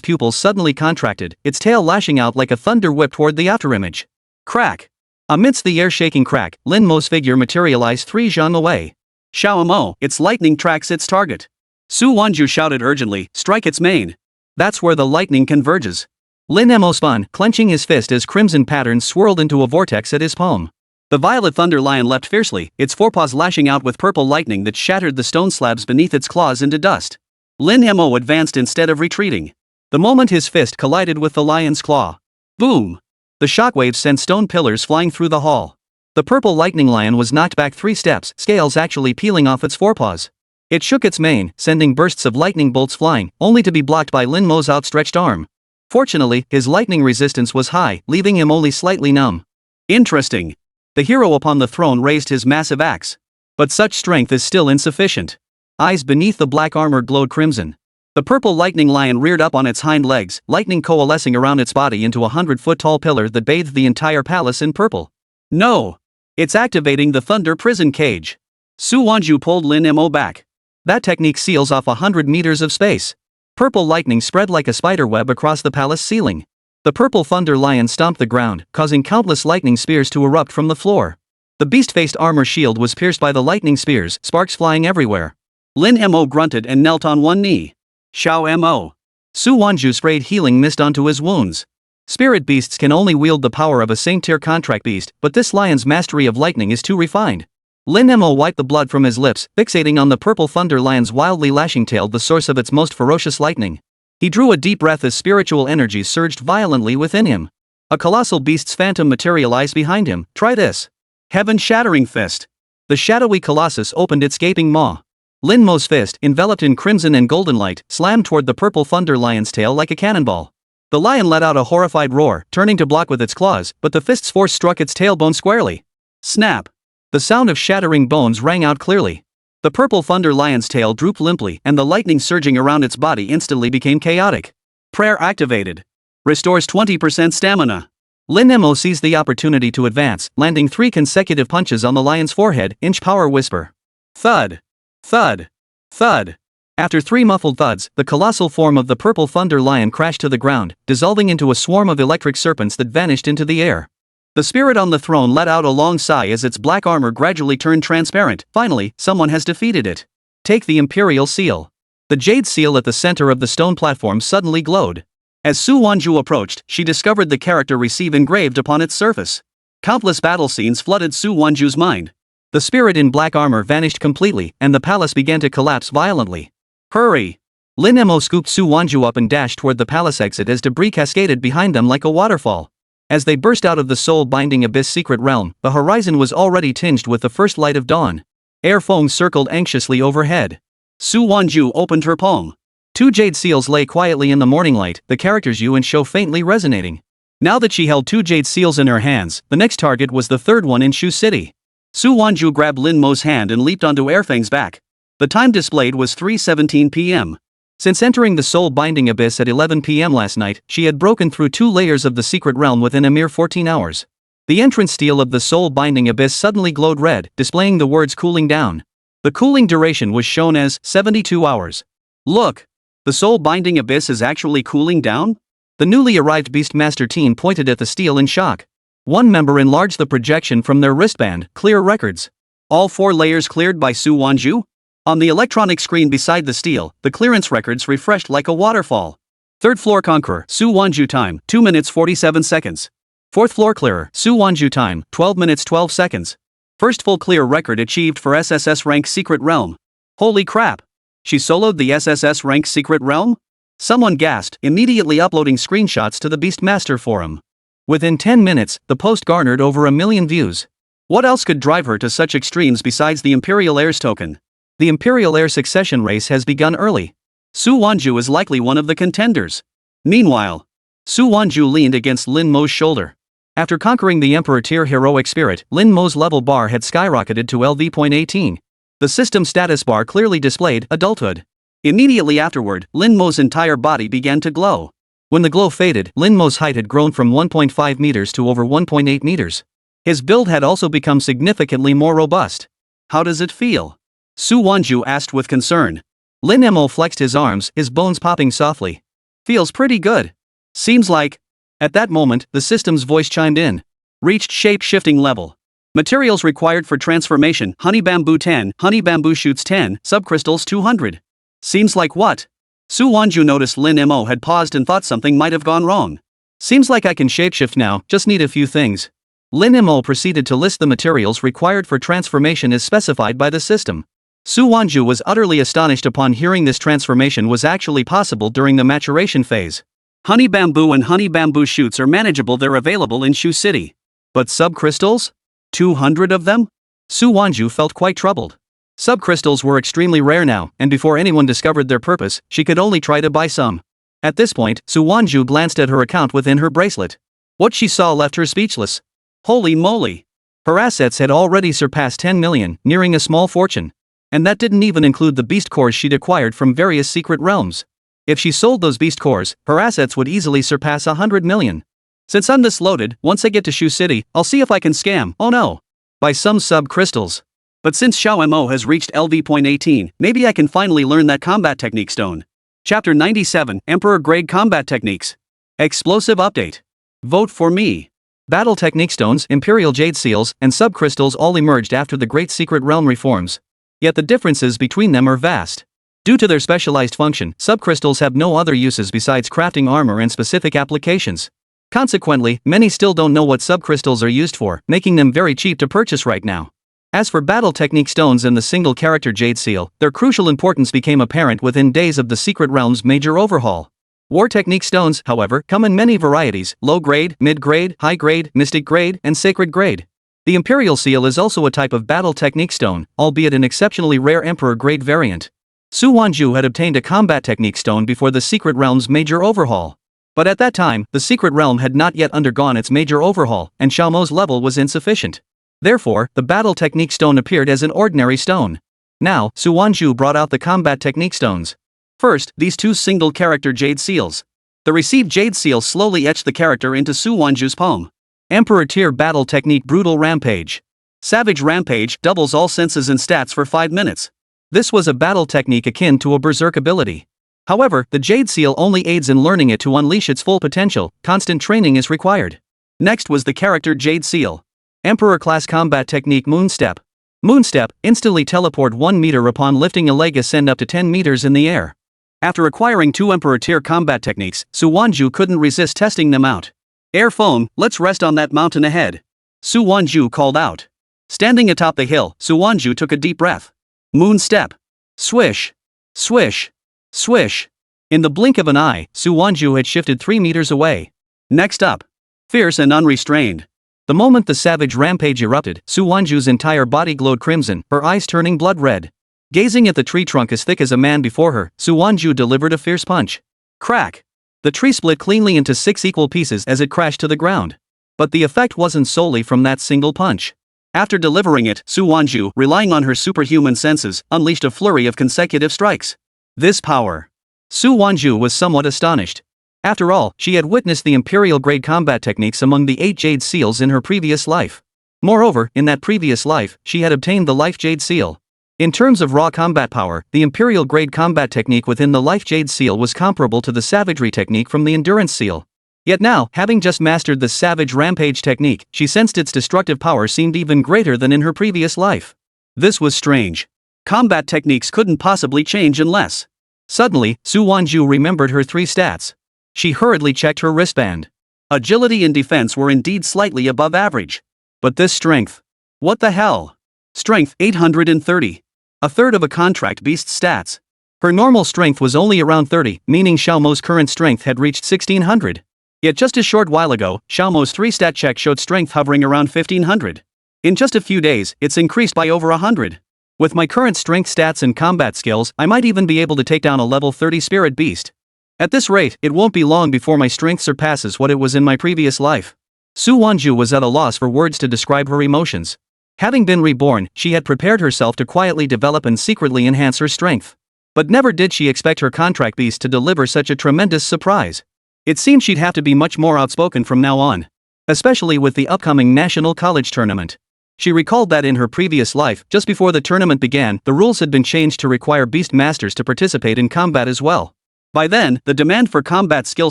pupils suddenly contracted, its tail lashing out like a thunder whip toward the afterimage. Crack! Amidst the air-shaking crack, Lin Mo's figure materialized 3 zhang away. Xiao Mo, its lightning tracks its target. Su Wanzhu shouted urgently, strike its mane. That's where the lightning converges. Lin Mo spun, clenching his fist as crimson patterns swirled into a vortex at his palm. The violet thunder lion leapt fiercely, its forepaws lashing out with purple lightning that shattered the stone slabs beneath its claws into dust. Lin Mo advanced instead of retreating. The moment his fist collided with the lion's claw. Boom! The shockwaves sent stone pillars flying through the hall. The purple lightning lion was knocked back 3 steps, scales actually peeling off its forepaws. It shook its mane, sending bursts of lightning bolts flying, only to be blocked by Lin Mo's outstretched arm. Fortunately, his lightning resistance was high, leaving him only slightly numb. Interesting. The hero upon the throne raised his massive axe. But such strength is still insufficient. Eyes beneath the black armor glowed crimson. The purple lightning lion reared up on its hind legs, lightning coalescing around its body into a 100-foot-tall pillar that bathed the entire palace in purple. No! It's activating the thunder prison cage. Su Wanzhu pulled Lin Mo back. That technique seals off 100 meters of space. Purple lightning spread like a spiderweb across the palace ceiling. The purple thunder lion stomped the ground, causing countless lightning spears to erupt from the floor. The beast-faced armor shield was pierced by the lightning spears, sparks flying everywhere. Lin Mo grunted and knelt on one knee. Xiao Mo. Su Wanzhu sprayed healing mist onto his wounds. Spirit beasts can only wield the power of a same-tier contract beast, but this lion's mastery of lightning is too refined. Lin Mo wiped the blood from his lips, fixating on the purple thunder lion's wildly lashing tail, the source of its most ferocious lightning. He drew a deep breath as spiritual energy surged violently within him. A colossal beast's phantom materialized behind him. Try this. Heaven Shattering Fist. The shadowy colossus opened its gaping maw. Lin Mo's fist, enveloped in crimson and golden light, slammed toward the purple thunder lion's tail like a cannonball. The lion let out a horrified roar, turning to block with its claws, but the fist's force struck its tailbone squarely. Snap! The sound of shattering bones rang out clearly. The purple thunder lion's tail drooped limply, and the lightning surging around its body instantly became chaotic. Prayer activated. Restores 20% stamina. Lin Mo seized the opportunity to advance, landing 3 consecutive punches on the lion's forehead, inch power whisper. Thud! Thud! Thud! After 3 muffled thuds, the colossal form of the purple thunder lion crashed to the ground, dissolving into a swarm of electric serpents that vanished into the air. The spirit on the throne let out a long sigh as its black armor gradually turned transparent. Finally, someone has defeated it. Take the Imperial Seal. The jade seal at the center of the stone platform suddenly glowed. As Su Wanzhu approached, she discovered the character receive engraved upon its surface. Countless battle scenes flooded Su Wanzhu's mind. The spirit in black armor vanished completely, and the palace began to collapse violently. Hurry! Lin Mo scooped Su Wanzhu up and dashed toward the palace exit as debris cascaded behind them like a waterfall. As they burst out of the soul-binding abyss secret realm, the horizon was already tinged with the first light of dawn. Air foam circled anxiously overhead. Su Wanzhu opened her palm. 2 jade seals lay quietly in the morning light, the characters Yu and Shou faintly resonating. Now that she held 2 jade seals in her hands, the next target was the third one in Shu City. Su Wanzhu grabbed Lin Mo's hand and leaped onto Airfang's back. The time displayed was 3:17 p.m. Since entering the soul-binding abyss at 11 p.m. last night, she had broken through 2 layers of the secret realm within a mere 14 hours. The entrance steel of the soul-binding abyss suddenly glowed red, displaying the words cooling down. The cooling duration was shown as 72 hours. Look! The soul-binding abyss is actually cooling down? The newly arrived Beastmaster team pointed at the steel in shock. One member enlarged the projection from their wristband. Clear records. All 4 layers cleared by Su Wanzhu? On the electronic screen beside the steel, the clearance records refreshed like a waterfall. 3rd floor conqueror, Su Wanzhu time, 2 minutes 47 seconds. 4th floor clearer, Su Wanzhu time, 12 minutes 12 seconds. First full clear record achieved for SSS rank secret realm. Holy crap! She soloed the SSS rank secret realm? Someone gasped, immediately uploading screenshots to the Beastmaster forum. Within 10 minutes, the post garnered over 1 million views. What else could drive her to such extremes besides the Imperial Heirs token? The Imperial Heir succession race has begun early. Su Wanzhu is likely one of the contenders. Meanwhile, Su Wanzhu leaned against Lin Mo's shoulder. After conquering the Emperor tier heroic spirit, Lin Mo's level bar had skyrocketed to LV.18. The system status bar clearly displayed adulthood. Immediately afterward, Lin Mo's entire body began to glow. When the glow faded, Lin Mo's height had grown from 1.5 meters to over 1.8 meters. His build had also become significantly more robust. How does it feel? Su Wanzhu asked with concern. Lin Mo flexed his arms, his bones popping softly. Feels pretty good. Seems like. At that moment, the system's voice chimed in. Reached shape-shifting level. Materials required for transformation, honey bamboo 10, honey bamboo shoots 10, subcrystals 200. Seems like what? Su Wanzhu noticed Lin Mo had paused and thought something might have gone wrong. Seems like I can shapeshift now, just need a few things. Lin Mo proceeded to list the materials required for transformation as specified by the system. Su Wanzhu was utterly astonished upon hearing this transformation was actually possible during the maturation phase. Honey bamboo and honey bamboo shoots are manageable, they're available in Shu City. But subcrystals? 200 of them? Su Wanzhu felt quite troubled. Subcrystals were extremely rare now, and before anyone discovered their purpose, she could only try to buy some. At this point, Su Wanzhu glanced at her account within her bracelet. What she saw left her speechless. Holy moly! Her assets had already surpassed 10 million, nearing a small fortune. And that didn't even include the beast cores she'd acquired from various secret realms. If she sold those beast cores, her assets would easily surpass 100 million. Since I'm this loaded, once I get to Shu City, I'll see if I can scam, oh no, buy some sub-crystals. But since Xiao Mo has reached LV.18, maybe I can finally learn that combat technique stone. Chapter 97, Emperor Grade Combat Techniques. Explosive Update. Vote for me. Battle technique stones, Imperial Jade Seals, and subcrystals all emerged after the Great Secret Realm reforms. Yet the differences between them are vast. Due to their specialized function, subcrystals have no other uses besides crafting armor and specific applications. Consequently, many still don't know what subcrystals are used for, making them very cheap to purchase right now. As for battle technique stones and the single character Jade Seal, their crucial importance became apparent within days of the Secret Realm's major overhaul. War technique stones, however, come in many varieties: low grade, mid grade, high grade, mystic grade, and sacred grade. The Imperial Seal is also a type of battle technique stone, albeit an exceptionally rare Emperor grade variant. Su Wanzhu had obtained a combat technique stone before the Secret Realm's major overhaul. But at that time, the Secret Realm had not yet undergone its major overhaul, and Xiao Mo's level was insufficient. Therefore, the battle technique stone appeared as an ordinary stone. Now, Su Wanzhu brought out the combat technique stones. First, these two single-character Jade Seals. The received Jade Seal slowly etched the character into Su Wanzhu's palm. Emperor Tier Battle Technique Brutal Rampage. Savage Rampage doubles all senses and stats for 5 minutes. This was a battle technique akin to a berserk ability. However, the Jade Seal only aids in learning it to unleash its full potential, constant training is required. Next was the character Jade Seal. Emperor Class Combat Technique Moonstep. Moonstep, instantly teleport 1 meter upon lifting a leg, ascend up to 10 meters in the air. After acquiring 2 Emperor Tier combat techniques, Su Wanzhu couldn't resist testing them out. Air phone, let's rest on that mountain ahead. Su Wanzhu called out. Standing atop the hill, Su Wanzhu took a deep breath. Moon step. Swish. Swish. Swish. In the blink of an eye, Su Wanzhu had shifted 3 meters away. Next up. Fierce and unrestrained. The moment the savage rampage erupted, Su Wanzhu's entire body glowed crimson, her eyes turning blood red. Gazing at the tree trunk as thick as a man before her, Su Wanzhu delivered a fierce punch. Crack. The tree split cleanly into 6 equal pieces as it crashed to the ground. But the effect wasn't solely from that single punch. After delivering it, Su Wanzhu, relying on her superhuman senses, unleashed a flurry of consecutive strikes. This power. Su Wanzhu was somewhat astonished. After all, she had witnessed the Imperial grade combat techniques among the 8 Jade Seals in her previous life. Moreover, in that previous life, she had obtained the Life Jade Seal. In terms of raw combat power, the Imperial grade combat technique within the Life Jade Seal was comparable to the Savagery technique from the Endurance Seal. Yet now, having just mastered the Savage Rampage technique, she sensed its destructive power seemed even greater than in her previous life. This was strange. Combat techniques couldn't possibly change unless. Suddenly, Su Wanzhu remembered her 3 stats. She hurriedly checked her wristband. Agility and defense were indeed slightly above average. But this strength. What the hell? Strength 830. A third of a contract beast's stats. Her normal strength was only around 30, meaning Xiao Mo's current strength had reached 1600. Yet just a short while ago, Xiao Mo's 3-stat check showed strength hovering around 1500. In just a few days, it's increased by over 100. With my current strength stats and combat skills, I might even be able to take down a level 30 spirit beast. At this rate, it won't be long before my strength surpasses what it was in my previous life. Su Wanzhu was at a loss for words to describe her emotions. Having been reborn, she had prepared herself to quietly develop and secretly enhance her strength. But never did she expect her contract beast to deliver such a tremendous surprise. It seemed she'd have to be much more outspoken from now on. Especially with the upcoming National College Tournament. She recalled that in her previous life, just before the tournament began, the rules had been changed to require beast masters to participate in combat as well. By then, the demand for combat skill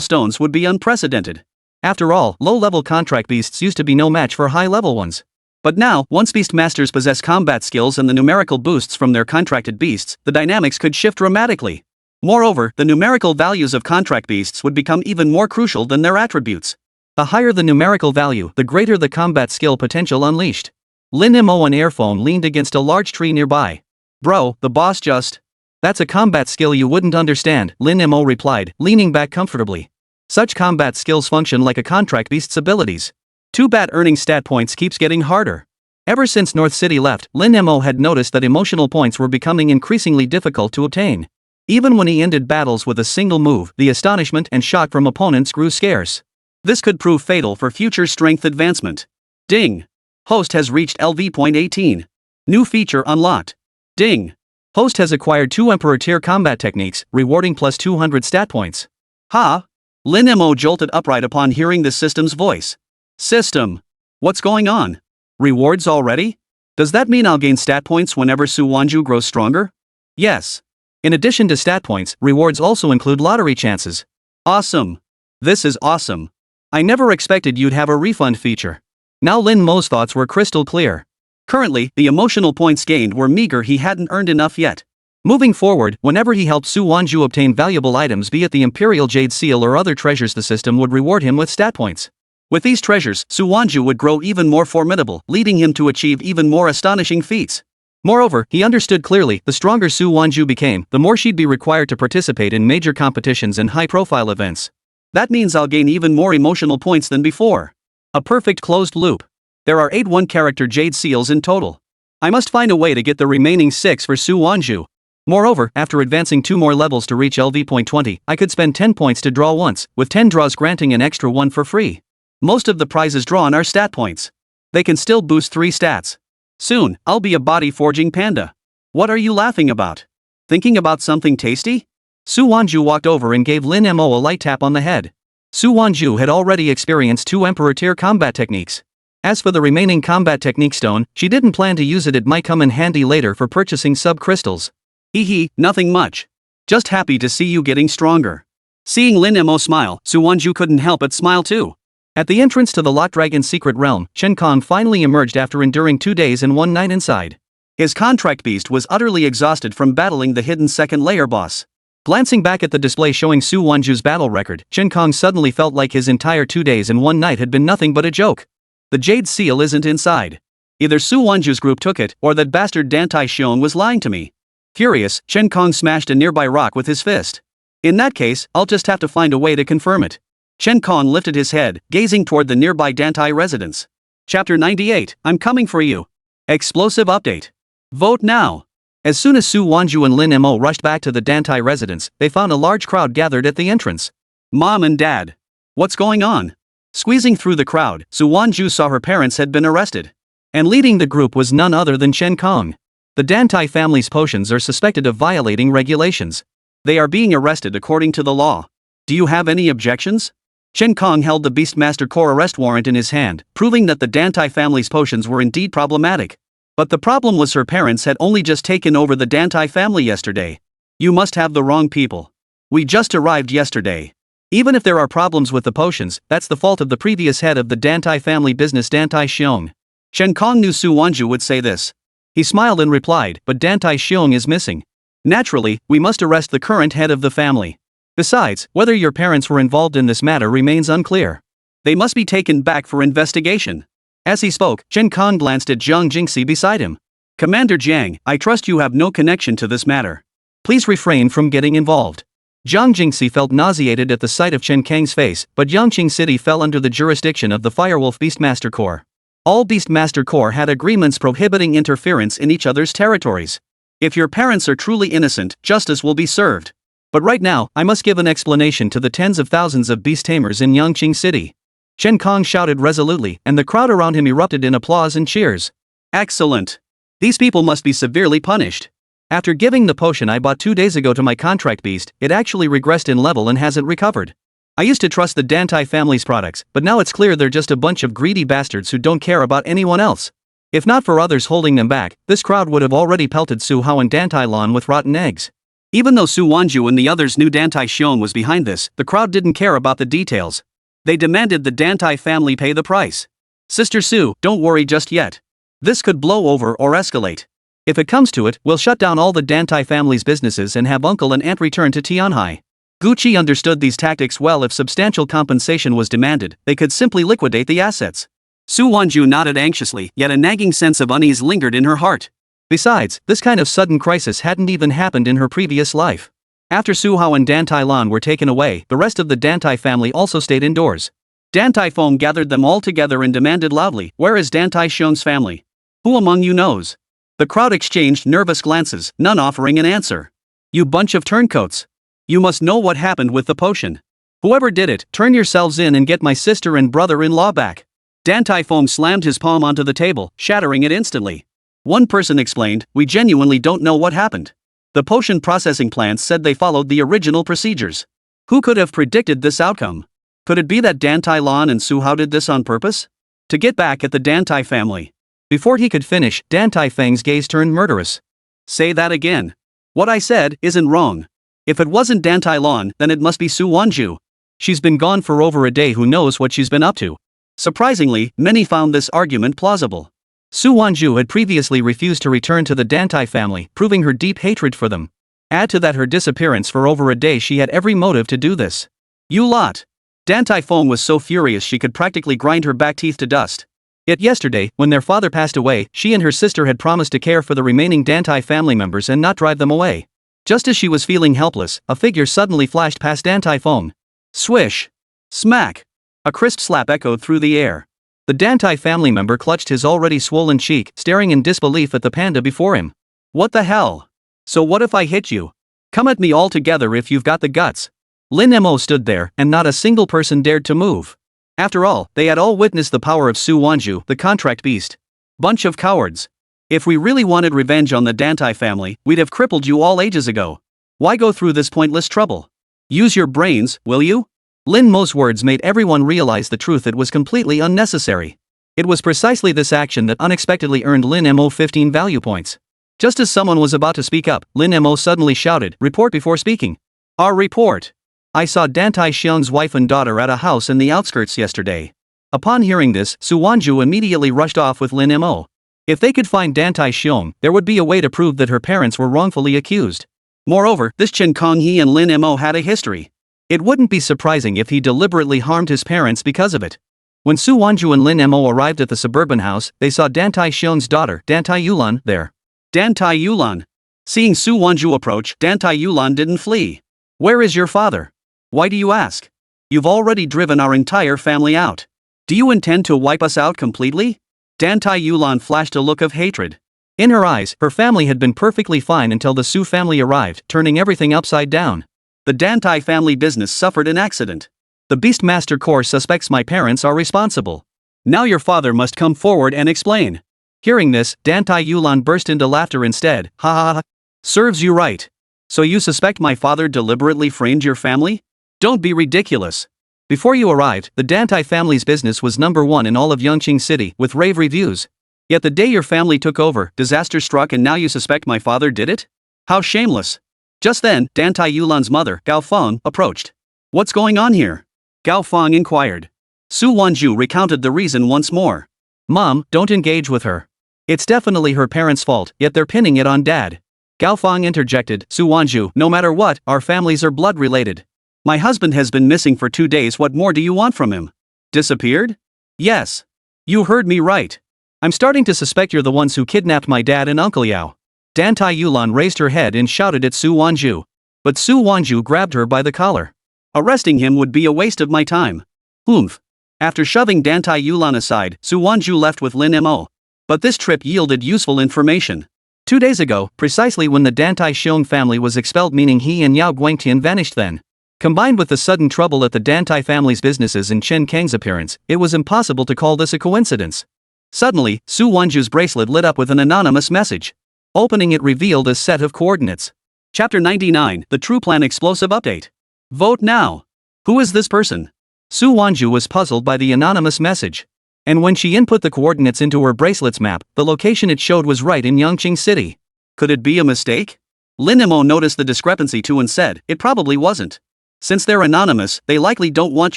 stones would be unprecedented. After all, low-level contract beasts used to be no match for high-level ones. But now, once beast masters possess combat skills and the numerical boosts from their contracted beasts, the dynamics could shift dramatically. Moreover, the numerical values of contract beasts would become even more crucial than their attributes. The higher the numerical value, the greater the combat skill potential unleashed. Lin Mo, an earphone, leaned against a large tree nearby. Bro, the boss just... That's a combat skill you wouldn't understand, Lin Mo replied, leaning back comfortably. Such combat skills function like a contract beast's abilities. Too bad earning stat points keeps getting harder. Ever since North City left, Lin Mo had noticed that emotional points were becoming increasingly difficult to obtain. Even when he ended battles with a single move, the astonishment and shock from opponents grew scarce. This could prove fatal for future strength advancement. Ding! Host has reached LV.18. New feature unlocked. Ding! Host has acquired 2 Emperor tier combat techniques, rewarding plus 200 stat points. Ha! Lin Mo jolted upright upon hearing the system's voice. System! What's going on? Rewards already? Does that mean I'll gain stat points whenever Su Wanzhu grows stronger? Yes. In addition to stat points, rewards also include lottery chances. Awesome! This is awesome. I never expected you'd have a refund feature. Now Lin Mo's thoughts were crystal clear. Currently, the emotional points gained were meager, he hadn't earned enough yet. Moving forward, whenever he helped Su Wanzhu obtain valuable items, be it the Imperial Jade Seal or other treasures, the system would reward him with stat points. With these treasures, Su Wanzhu would grow even more formidable, leading him to achieve even more astonishing feats. Moreover, he understood clearly, the stronger Su Wanzhu became, the more she'd be required to participate in major competitions and high-profile events. That means I'll gain even more emotional points than before. A perfect closed loop. There are 8 one-character Jade Seals in total. I must find a way to get the remaining 6 for Su Wanzhu. Moreover, after advancing 2 more levels to reach LV.20, I could spend 10 points to draw once, with 10 draws granting an extra 1 for free. Most of the prizes drawn are stat points. They can still boost 3 stats. Soon, I'll be a body-forging panda. What are you laughing about? Thinking about something tasty? Su Wanzhu walked over and gave Lin Mo a light tap on the head. Su Wanzhu had already experienced 2 Emperor tier combat techniques. As for the remaining combat technique stone, she didn't plan to use it, it might come in handy later for purchasing sub-crystals. Hee, nothing much. Just happy to see you getting stronger. Seeing Lin Mo smile, Su Wanzhu couldn't help but smile too. At the entrance to the Lock Dragon's secret realm, Chen Kong finally emerged after enduring 2 days and 1 night inside. His contract beast was utterly exhausted from battling the hidden second layer boss. Glancing back at the display showing Su Wanzhu's battle record, Chen Kong suddenly felt like his entire 2 days and 1 night had been nothing but a joke. The Jade Seal isn't inside. Either Su Wanzhu's group took it, or that bastard Dantai Xiong was lying to me. Furious, Chen Kong smashed a nearby rock with his fist. In that case, I'll just have to find a way to confirm it. Chen Kong lifted his head, gazing toward the nearby Dantai residence. Chapter 98, I'm coming for you. Explosive update. Vote now. As soon as Su Wanzhu and Lin Mo rushed back to the Dantai residence, they found a large crowd gathered at the entrance. Mom and Dad. What's going on? Squeezing through the crowd, Su Wanzhu saw her parents had been arrested. And leading the group was none other than Chen Kong. The Dantai family's potions are suspected of violating regulations. They are being arrested according to the law. Do you have any objections? Chen Kong held the Beastmaster Core arrest warrant in his hand, proving that the Dantai family's potions were indeed problematic. But the problem was her parents had only just taken over the Dantai family yesterday. You must have the wrong people. We just arrived yesterday. Even if there are problems with the potions, that's the fault of the previous head of the Dantai family business, Dantai Xiong. Chen Kong knew Su Wanzhu would say this. He smiled and replied, but Dantai Xiong is missing. Naturally, we must arrest the current head of the family. Besides, whether your parents were involved in this matter remains unclear. They must be taken back for investigation. As he spoke, Chen Kong glanced at Jiang Jingxi beside him. Commander Jiang, I trust you have no connection to this matter. Please refrain from getting involved. Jiang Jingxi felt nauseated at the sight of Chen Kang's face, but Yangqing City fell under the jurisdiction of the Firewolf Beastmaster Corps. All Beastmaster Corps had agreements prohibiting interference in each other's territories. If your parents are truly innocent, justice will be served. But right now, I must give an explanation to the tens of thousands of beast tamers in Yangqing City. Chen Kong shouted resolutely, and the crowd around him erupted in applause and cheers. Excellent. These people must be severely punished. After giving the potion I bought 2 days ago to my contract beast, it actually regressed in level and hasn't recovered. I used to trust the Dantai family's products, but now it's clear they're just a bunch of greedy bastards who don't care about anyone else. If not for others holding them back, this crowd would have already pelted Su Hao and Dantai Lan with rotten eggs. Even though Su Wanzhu and the others knew Dantai Xiong was behind this, the crowd didn't care about the details. They demanded the Dantai family pay the price. Sister Su, don't worry just yet. This could blow over or escalate. If it comes to it, we'll shut down all the Dantai family's businesses and have uncle and aunt return to Tianhai. Gucci understood these tactics well. If substantial compensation was demanded, they could simply liquidate the assets. Su Wanzhu nodded anxiously, yet a nagging sense of unease lingered in her heart. Besides, this kind of sudden crisis hadn't even happened in her previous life. After Su Hao and Dantai Lan were taken away, the rest of the Dantai family also stayed indoors. Dantai Feng gathered them all together and demanded loudly, "Where is Dantai Xiong's family? Who among you knows?" The crowd exchanged nervous glances, none offering an answer. "You bunch of turncoats. You must know what happened with the potion. Whoever did it, turn yourselves in and get my sister and brother-in-law back." Dantai Feng slammed his palm onto the table, shattering it instantly. One person explained, "We genuinely don't know what happened. The potion processing plants said they followed the original procedures. Who could have predicted this outcome? Could it be that Dantai Lan and Su Hao did this on purpose? To get back at the Dantai family?" Before he could finish, Dantai Feng's gaze turned murderous. "Say that again. What I said isn't wrong. If it wasn't Dantai Lan, then it must be Su Wanzhu. She's been gone for over a day. Who knows what she's been up to?" Surprisingly, many found this argument plausible. Su Wanzhu had previously refused to return to the Dantai family, proving her deep hatred for them. Add to that her disappearance for over a day. She had every motive to do this. "You lot!" Dantai Feng was so furious she could practically grind her back teeth to dust. Yet yesterday, when their father passed away, she and her sister had promised to care for the remaining Dantai family members and not drive them away. Just as she was feeling helpless, a figure suddenly flashed past Dantai Feng. Swish! Smack! A crisp slap echoed through the air. The Dantai family member clutched his already swollen cheek, staring in disbelief at the panda before him. "What the hell? So what if I hit you? Come at me all together if you've got the guts." Lin Mo stood there, and not a single person dared to move. After all, they had all witnessed the power of Su Wanzhu, the contract beast. Bunch of cowards. If we really wanted revenge on the Dantai family, we'd have crippled you all ages ago. Why go through this pointless trouble? Use your brains, will you? Lin Mo's words made everyone realize the truth. It was completely unnecessary. It was precisely this action that unexpectedly earned Lin Mo 15 value points. Just as someone was about to speak up, Lin Mo suddenly shouted, "Report!" before speaking. "Our report! I saw Dantai Xiong's wife and daughter at a house in the outskirts yesterday." Upon hearing this, Su Wanzhu immediately rushed off with Lin Mo. If they could find Dantai Xiong, there would be a way to prove that her parents were wrongfully accused. Moreover, this Chen Konghe and Lin Mo had a history. It wouldn't be surprising if he deliberately harmed his parents because of it. When Su Wanzhu and Lin Mo arrived at the suburban house, they saw Dantai Xiong's daughter, Dantai Yulan, there. Dantai Yulan. Seeing Su Wanzhu approach, Dantai Yulan didn't flee. "Where is your father? Why do you ask? You've already driven our entire family out. Do you intend to wipe us out completely?" Dantai Yulan flashed a look of hatred. In her eyes, her family had been perfectly fine until the Su family arrived, turning everything upside down. The Dantai family business suffered an accident. The Beastmaster Corps suspects my parents are responsible. Now your father must come forward and explain. Hearing this, Dantai Yulan burst into laughter instead. "Ha ha ha. Serves you right. So you suspect my father deliberately framed your family? Don't be ridiculous. Before you arrived, the Dantai family's business was #1 in all of Yongqing City, with rave reviews. Yet the day your family took over, disaster struck and now you suspect my father did it? How shameless." Just then, Dantai Yulan's mother, Gao Feng, approached. "What's going on here?" Gao Feng inquired. Su Wanzhu recounted the reason once more. "Mom, don't engage with her. It's definitely her parents' fault, yet they're pinning it on Dad." Gao Feng interjected, "Su Wanzhu, no matter what, our families are blood-related. My husband has been missing for 2 days. What more do you want from him? Disappeared? Yes. You heard me right. I'm starting to suspect you're the ones who kidnapped my dad and Uncle Yao." Dantai Yulan raised her head and shouted at Su Wanzhu. But Su Wanzhu grabbed her by the collar. "Arresting him would be a waste of my time." Oomph. After shoving Dantai Yulan aside, Su Wanzhu left with Lin Mo. But this trip yielded useful information. 2 days ago, precisely when the Dantai Xiong family was expelled, meaning he and Yao Guangtian vanished then. Combined with the sudden trouble at the Dantai family's businesses and Chen Kang's appearance, it was impossible to call this a coincidence. Suddenly, Su Wanzhu's bracelet lit up with an anonymous message. Opening it revealed a set of coordinates. Chapter 99, The True Plan Explosive Update. Vote now. Who is this person? Su Wanzhu was puzzled by the anonymous message. And when she input the coordinates into her bracelet's map, the location it showed was right in Yongqing City. Could it be a mistake? Lin Mo noticed the discrepancy too and said, "It probably wasn't. Since they're anonymous, they likely don't want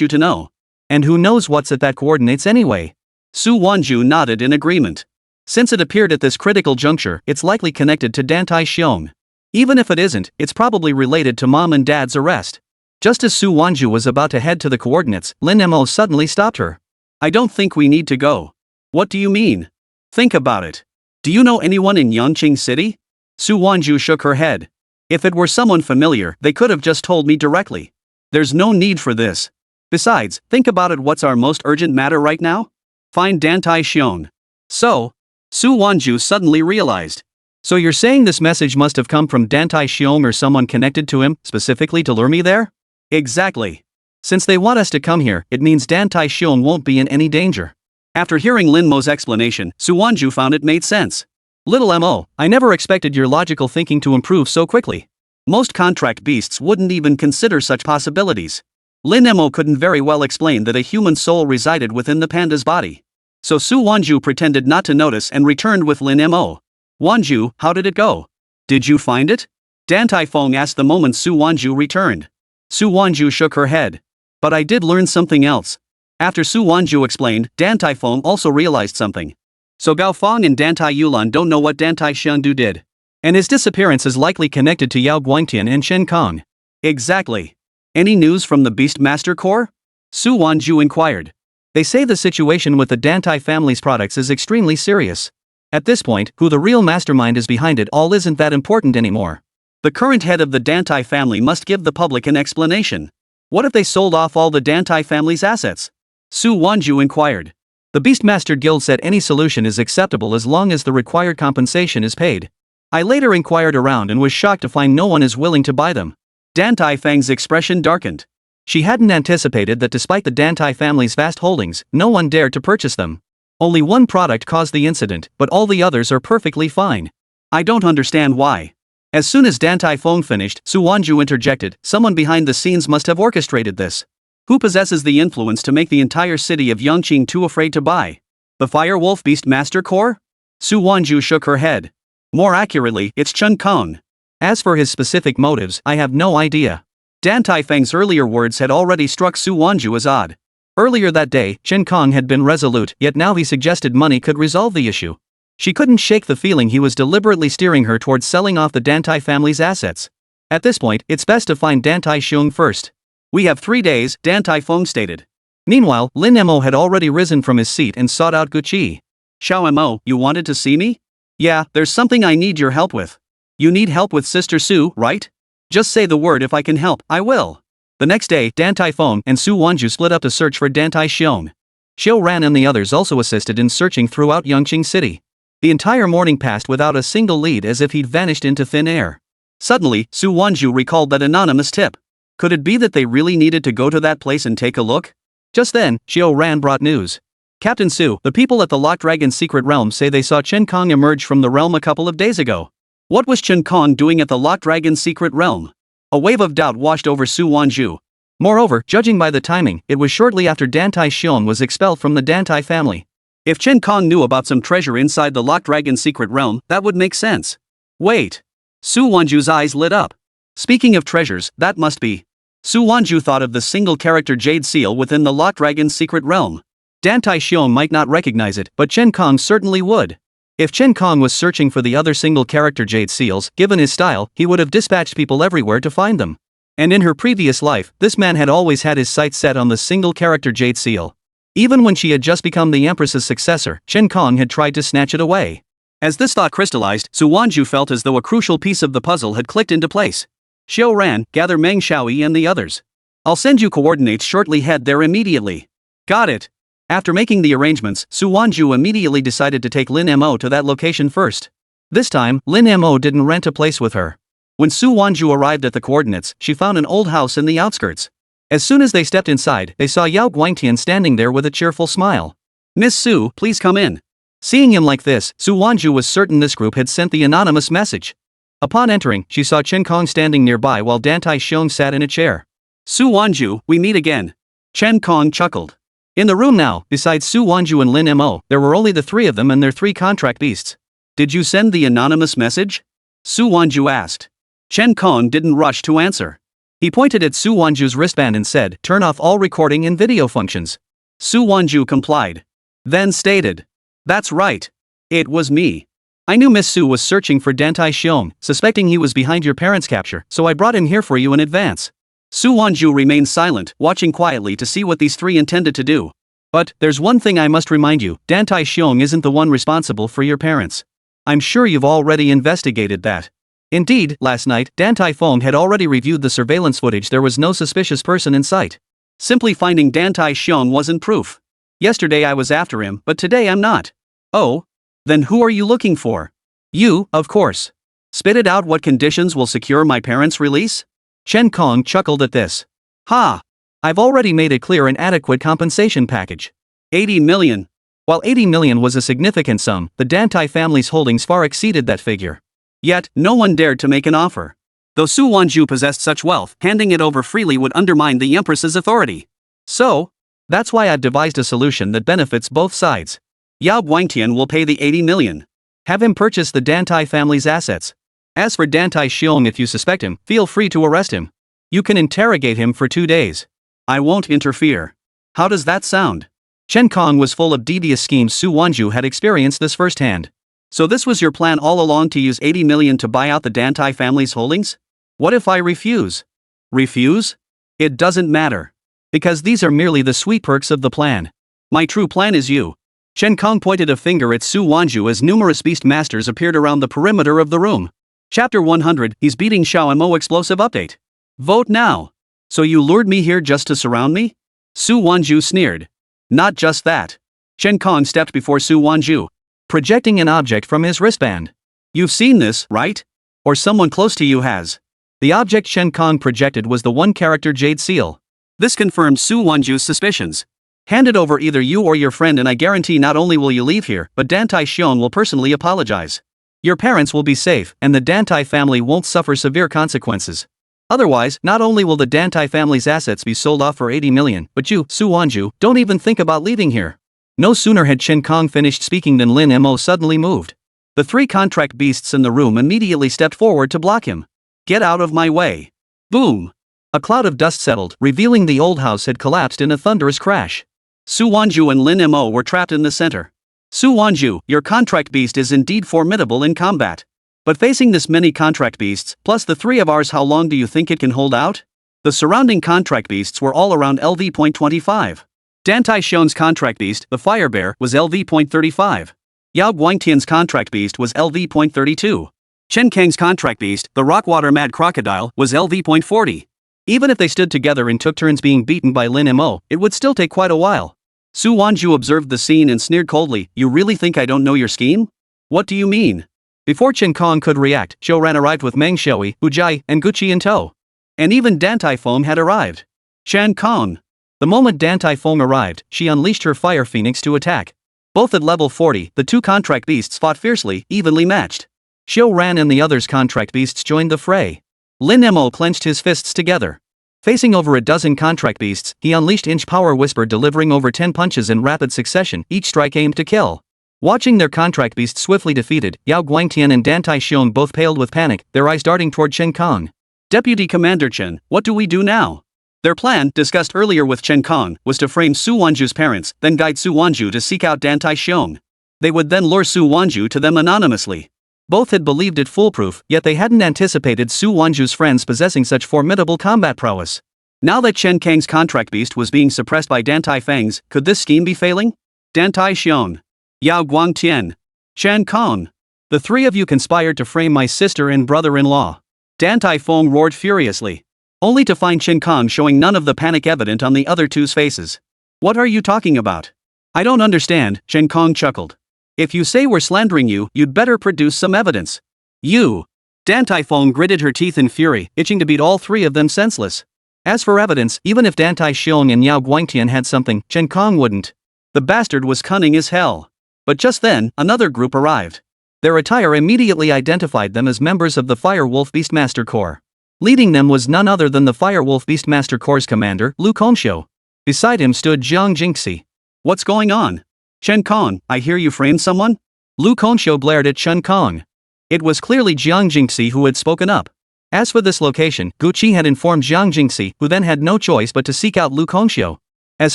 you to know. And who knows what's at that coordinates anyway?" Su Wanzhu nodded in agreement. Since it appeared at this critical juncture, it's likely connected to Dantai Xiong. Even if it isn't, it's probably related to Mom and Dad's arrest. Just as Su Wanzhu was about to head to the coordinates, Lin Mo suddenly stopped her. I don't think we need to go. What do you mean? Think about it. Do you know anyone in Yangqing City? Su Wanzhu shook her head. If it were someone familiar, they could have just told me directly. There's no need for this. Besides, think about it, what's our most urgent matter right now? Find Dantai Xiong. So? Su Wanzhu suddenly realized. So you're saying this message must have come from Dantai Xiong or someone connected to him, specifically to lure me there? Exactly. Since they want us to come here, it means Dantai Xiong won't be in any danger. After hearing Lin Mo's explanation, Su Wanzhu found it made sense. Little Mo, I never expected your logical thinking to improve so quickly. Most contract beasts wouldn't even consider such possibilities. Lin Mo couldn't very well explain that a human soul resided within the panda's body. So Su Wanzhu pretended not to notice and returned with Lin Mo. Wanzhu, how did it go? Did you find it? Dantai Feng asked the moment Su Wanzhu returned. Su Wanzhu shook her head. But I did learn something else. After Su Wanzhu explained, Dantai Feng also realized something. So Gao Feng and Dantai Yulan don't know what Dantai Xiangdu did. And his disappearance is likely connected to Yao Guangtian and Chen Kong. Exactly. Any news from the Beastmaster Corps? Su Wanzhu inquired. They say the situation with the Dantai family's products is extremely serious. At this point, who the real mastermind is behind it all isn't that important anymore. The current head of the Dantai family must give the public an explanation. What if they sold off all the Dantai family's assets? Su Wanzhu inquired. The Beastmaster Guild said any solution is acceptable as long as the required compensation is paid. I later inquired around and was shocked to find no one is willing to buy them. Dantai Feng's expression darkened. She hadn't anticipated that despite the Dantai family's vast holdings, no one dared to purchase them. Only one product caused the incident, but all the others are perfectly fine. I don't understand why. As soon as Dantai Feng finished, Su Wanzhu interjected, someone behind the scenes must have orchestrated this. Who possesses the influence to make the entire city of Yangqing too afraid to buy? The Firewolf Beastmaster Corps? Su Wanzhu shook her head. More accurately, it's Chen Kong. As for his specific motives, I have no idea. Dantai Feng's earlier words had already struck Su Wanzhu as odd. Earlier that day, Chen Kong had been resolute, yet now he suggested money could resolve the issue. She couldn't shake the feeling he was deliberately steering her towards selling off the Dantai family's assets. At this point, it's best to find Dantai Xiong first. We have 3 days, Dantai Feng stated. Meanwhile, Lin Mo had already risen from his seat and sought out Guqi. Xiao Mo, you wanted to see me? Yeah, there's something I need your help with. You need help with Sister Su, right? Just say the word, if I can help, I will. The next day, Dantai Feng and Su Wanzhu split up to search for Dantai Xiong. Xiao Ran and the others also assisted in searching throughout Yangqing City. The entire morning passed without a single lead, as if he'd vanished into thin air. Suddenly, Su Wanzhu recalled that anonymous tip. Could it be that they really needed to go to that place and take a look? Just then, Xiao Ran brought news. Captain Su, the people at the Locked Dragon's secret realm say they saw Chen Kong emerge from the realm a couple of days ago. What was Chen Kong doing at the Locked Dragon's secret realm? A wave of doubt washed over Su Wanzhu. Moreover, judging by the timing, it was shortly after Dantai Xiong was expelled from the Dantai family. If Chen Kong knew about some treasure inside the Locked Dragon's secret realm, that would make sense. Wait. Su Wanzhu's eyes lit up. Speaking of treasures, that must be. Su Wanzhu thought of the single-character jade seal within the Locked Dragon's secret realm. Dantai Xiong might not recognize it, but Chen Kong certainly would. If Chen Kong was searching for the other single-character jade seals, given his style, he would have dispatched people everywhere to find them. And in her previous life, this man had always had his sights set on the single-character jade seal. Even when she had just become the empress's successor, Chen Kong had tried to snatch it away. As this thought crystallized, Su Wanzhu felt as though a crucial piece of the puzzle had clicked into place. Xiao Ran, gather Meng Xiaoyi and the others. I'll send you coordinates shortly, head there immediately. Got it. After making the arrangements, Su Wanzhu immediately decided to take Lin Mo to that location first. This time, Lin Mo didn't rent a place with her. When Su Wanzhu arrived at the coordinates, she found an old house in the outskirts. As soon as they stepped inside, they saw Yao Guangtian standing there with a cheerful smile. Miss Su, please come in. Seeing him like this, Su Wanzhu was certain this group had sent the anonymous message. Upon entering, she saw Chen Kong standing nearby while Dantai Xiong sat in a chair. Su Wanzhu, we meet again. Chen Kong chuckled. In the room now, besides Su Wanzhu and Lin Mo, there were only the 3 of them and their 3 contract beasts. Did you send the anonymous message? Su Wanzhu asked. Chen Kong didn't rush to answer. He pointed at Su Wanzhu's wristband and said, turn off all recording and video functions. Su Wanzhu complied. Then stated. That's right. It was me. I knew Miss Su was searching for Dantai Xiong, suspecting he was behind your parents' capture, so I brought him here for you in advance. Su Wanzhu remained silent, watching quietly to see what these three intended to do. But, there's one thing I must remind you, Dantai Xiong isn't the one responsible for your parents. I'm sure you've already investigated that. Indeed, last night, Dantai Feng had already reviewed the surveillance footage. There was no suspicious person in sight. Simply finding Dantai Xiong wasn't proof. Yesterday I was after him, but today I'm not. Oh? Then who are you looking for? You, of course. Spit it out. What conditions will secure my parents' release? Chen Kong chuckled at this. Ha! I've already made it clear, an adequate compensation package. 80 million. While 80 million was a significant sum, the Dantai family's holdings far exceeded that figure. Yet, no one dared to make an offer. Though Su Wanzhu possessed such wealth, handing it over freely would undermine the empress's authority. So, that's why I've devised a solution that benefits both sides. Yao Guangtian will pay the 80 million. Have him purchase the Dantai family's assets. As for Dantai Xiong, if you suspect him, feel free to arrest him. You can interrogate him for 2 days. I won't interfere. How does that sound? Chen Kong was full of devious schemes. Su Wanzhu had experienced this firsthand. So this was your plan all along, to use 80 million to buy out the Dantai family's holdings? What if I refuse? Refuse? It doesn't matter. Because these are merely the sweet perks of the plan. My true plan is you. Chen Kong pointed a finger at Su Wanzhu as numerous beast masters appeared around the perimeter of the room. Chapter 100, He's beating Xiao Mo. Explosive update. Vote now. So you lured me here just to surround me? Su Wanzhu sneered. Not just that. Chen Kong stepped before Su Wanzhu, projecting an object from his wristband. You've seen this, right? Or someone close to you has. The object Chen Kong projected was the one-character Jade Seal. This confirmed Su Wanzhu's suspicions. Hand it over, either you or your friend, and I guarantee not only will you leave here, but Dantai Xiong will personally apologize. Your parents will be safe, and the Dantai family won't suffer severe consequences. Otherwise, not only will the Dantai family's assets be sold off for 80 million, but you, Su Wanzhu, don't even think about leaving here. No sooner had Chen Kong finished speaking than Lin Mo suddenly moved. The 3 contract beasts in the room immediately stepped forward to block him. Get out of my way. Boom! A cloud of dust settled, revealing the old house had collapsed in a thunderous crash. Su Wanzhu and Lin Mo were trapped in the center. Su Wanzhu, your contract beast is indeed formidable in combat. But facing this many contract beasts, plus the 3 of ours, how long do you think it can hold out? The surrounding contract beasts were all around LV.25. Dantai Xiong's contract beast, the Fire Bear, was LV.35. Yao Guangtian's contract beast was LV.32. Chen Kang's contract beast, the Rockwater Mad Crocodile, was LV.40. Even if they stood together and took turns being beaten by Lin Mo, it would still take quite a while. Su Wanzhu observed the scene and sneered coldly. You really think I don't know your scheme? What do you mean? Before Chen Kong could react, Zhou Ran arrived with Meng Shui, Wu Jai, and Guqi in tow. And even Dantai Feng had arrived. Chen Kong. The moment Dantai Feng arrived, she unleashed her Fire Phoenix to attack. Both at level 40, the 2 contract beasts fought fiercely, evenly matched. Zhou Ran and the others' contract beasts joined the fray. Lin Mo clenched his fists together. Facing over a dozen contract beasts, he unleashed Inch Power Whisper, delivering over 10 punches in rapid succession, each strike aimed to kill. Watching their contract beasts swiftly defeated, Yao Guangtian and Dantai Xiong both paled with panic, their eyes darting toward Chen Kong. Deputy Commander Chen, what do we do now? Their plan, discussed earlier with Chen Kong, was to frame Su Wanzhu's parents, then guide Su Wanzhu to seek out Dantai Xiong. They would then lure Su Wanzhu to them anonymously. Both had believed it foolproof, yet they hadn't anticipated Su Wanzhu's friends possessing such formidable combat prowess. Now that Chen Kang's contract beast was being suppressed by Dantai Feng's, could this scheme be failing? Dantai Xiong, Yao Guangtian, Chen Kong. The 3 of you conspired to frame my sister and brother-in-law. Dantai Feng roared furiously, only to find Chen Kong showing none of the panic evident on the other 2's faces. What are you talking about? I don't understand, Chen Kong chuckled. If you say we're slandering you, you'd better produce some evidence. You. Dantai Feng gritted her teeth in fury, itching to beat all 3 of them senseless. As for evidence, even if Dantai Xiong and Yao Guangtian had something, Chen Kong wouldn't. The bastard was cunning as hell. But just then, another group arrived. Their attire immediately identified them as members of the Firewolf Beastmaster Corps. Leading them was none other than the Firewolf Beastmaster Corps' commander, Lu Kongxiu. Beside him stood Jiang Jingxi. What's going on? Chen Kong, I hear you framed someone? Lu Kongxiu blared at Chen Kong. It was clearly Jiang Jingxi who had spoken up. As for this location, Guqi had informed Jiang Jingxi, who then had no choice but to seek out Lu Kongxiu. As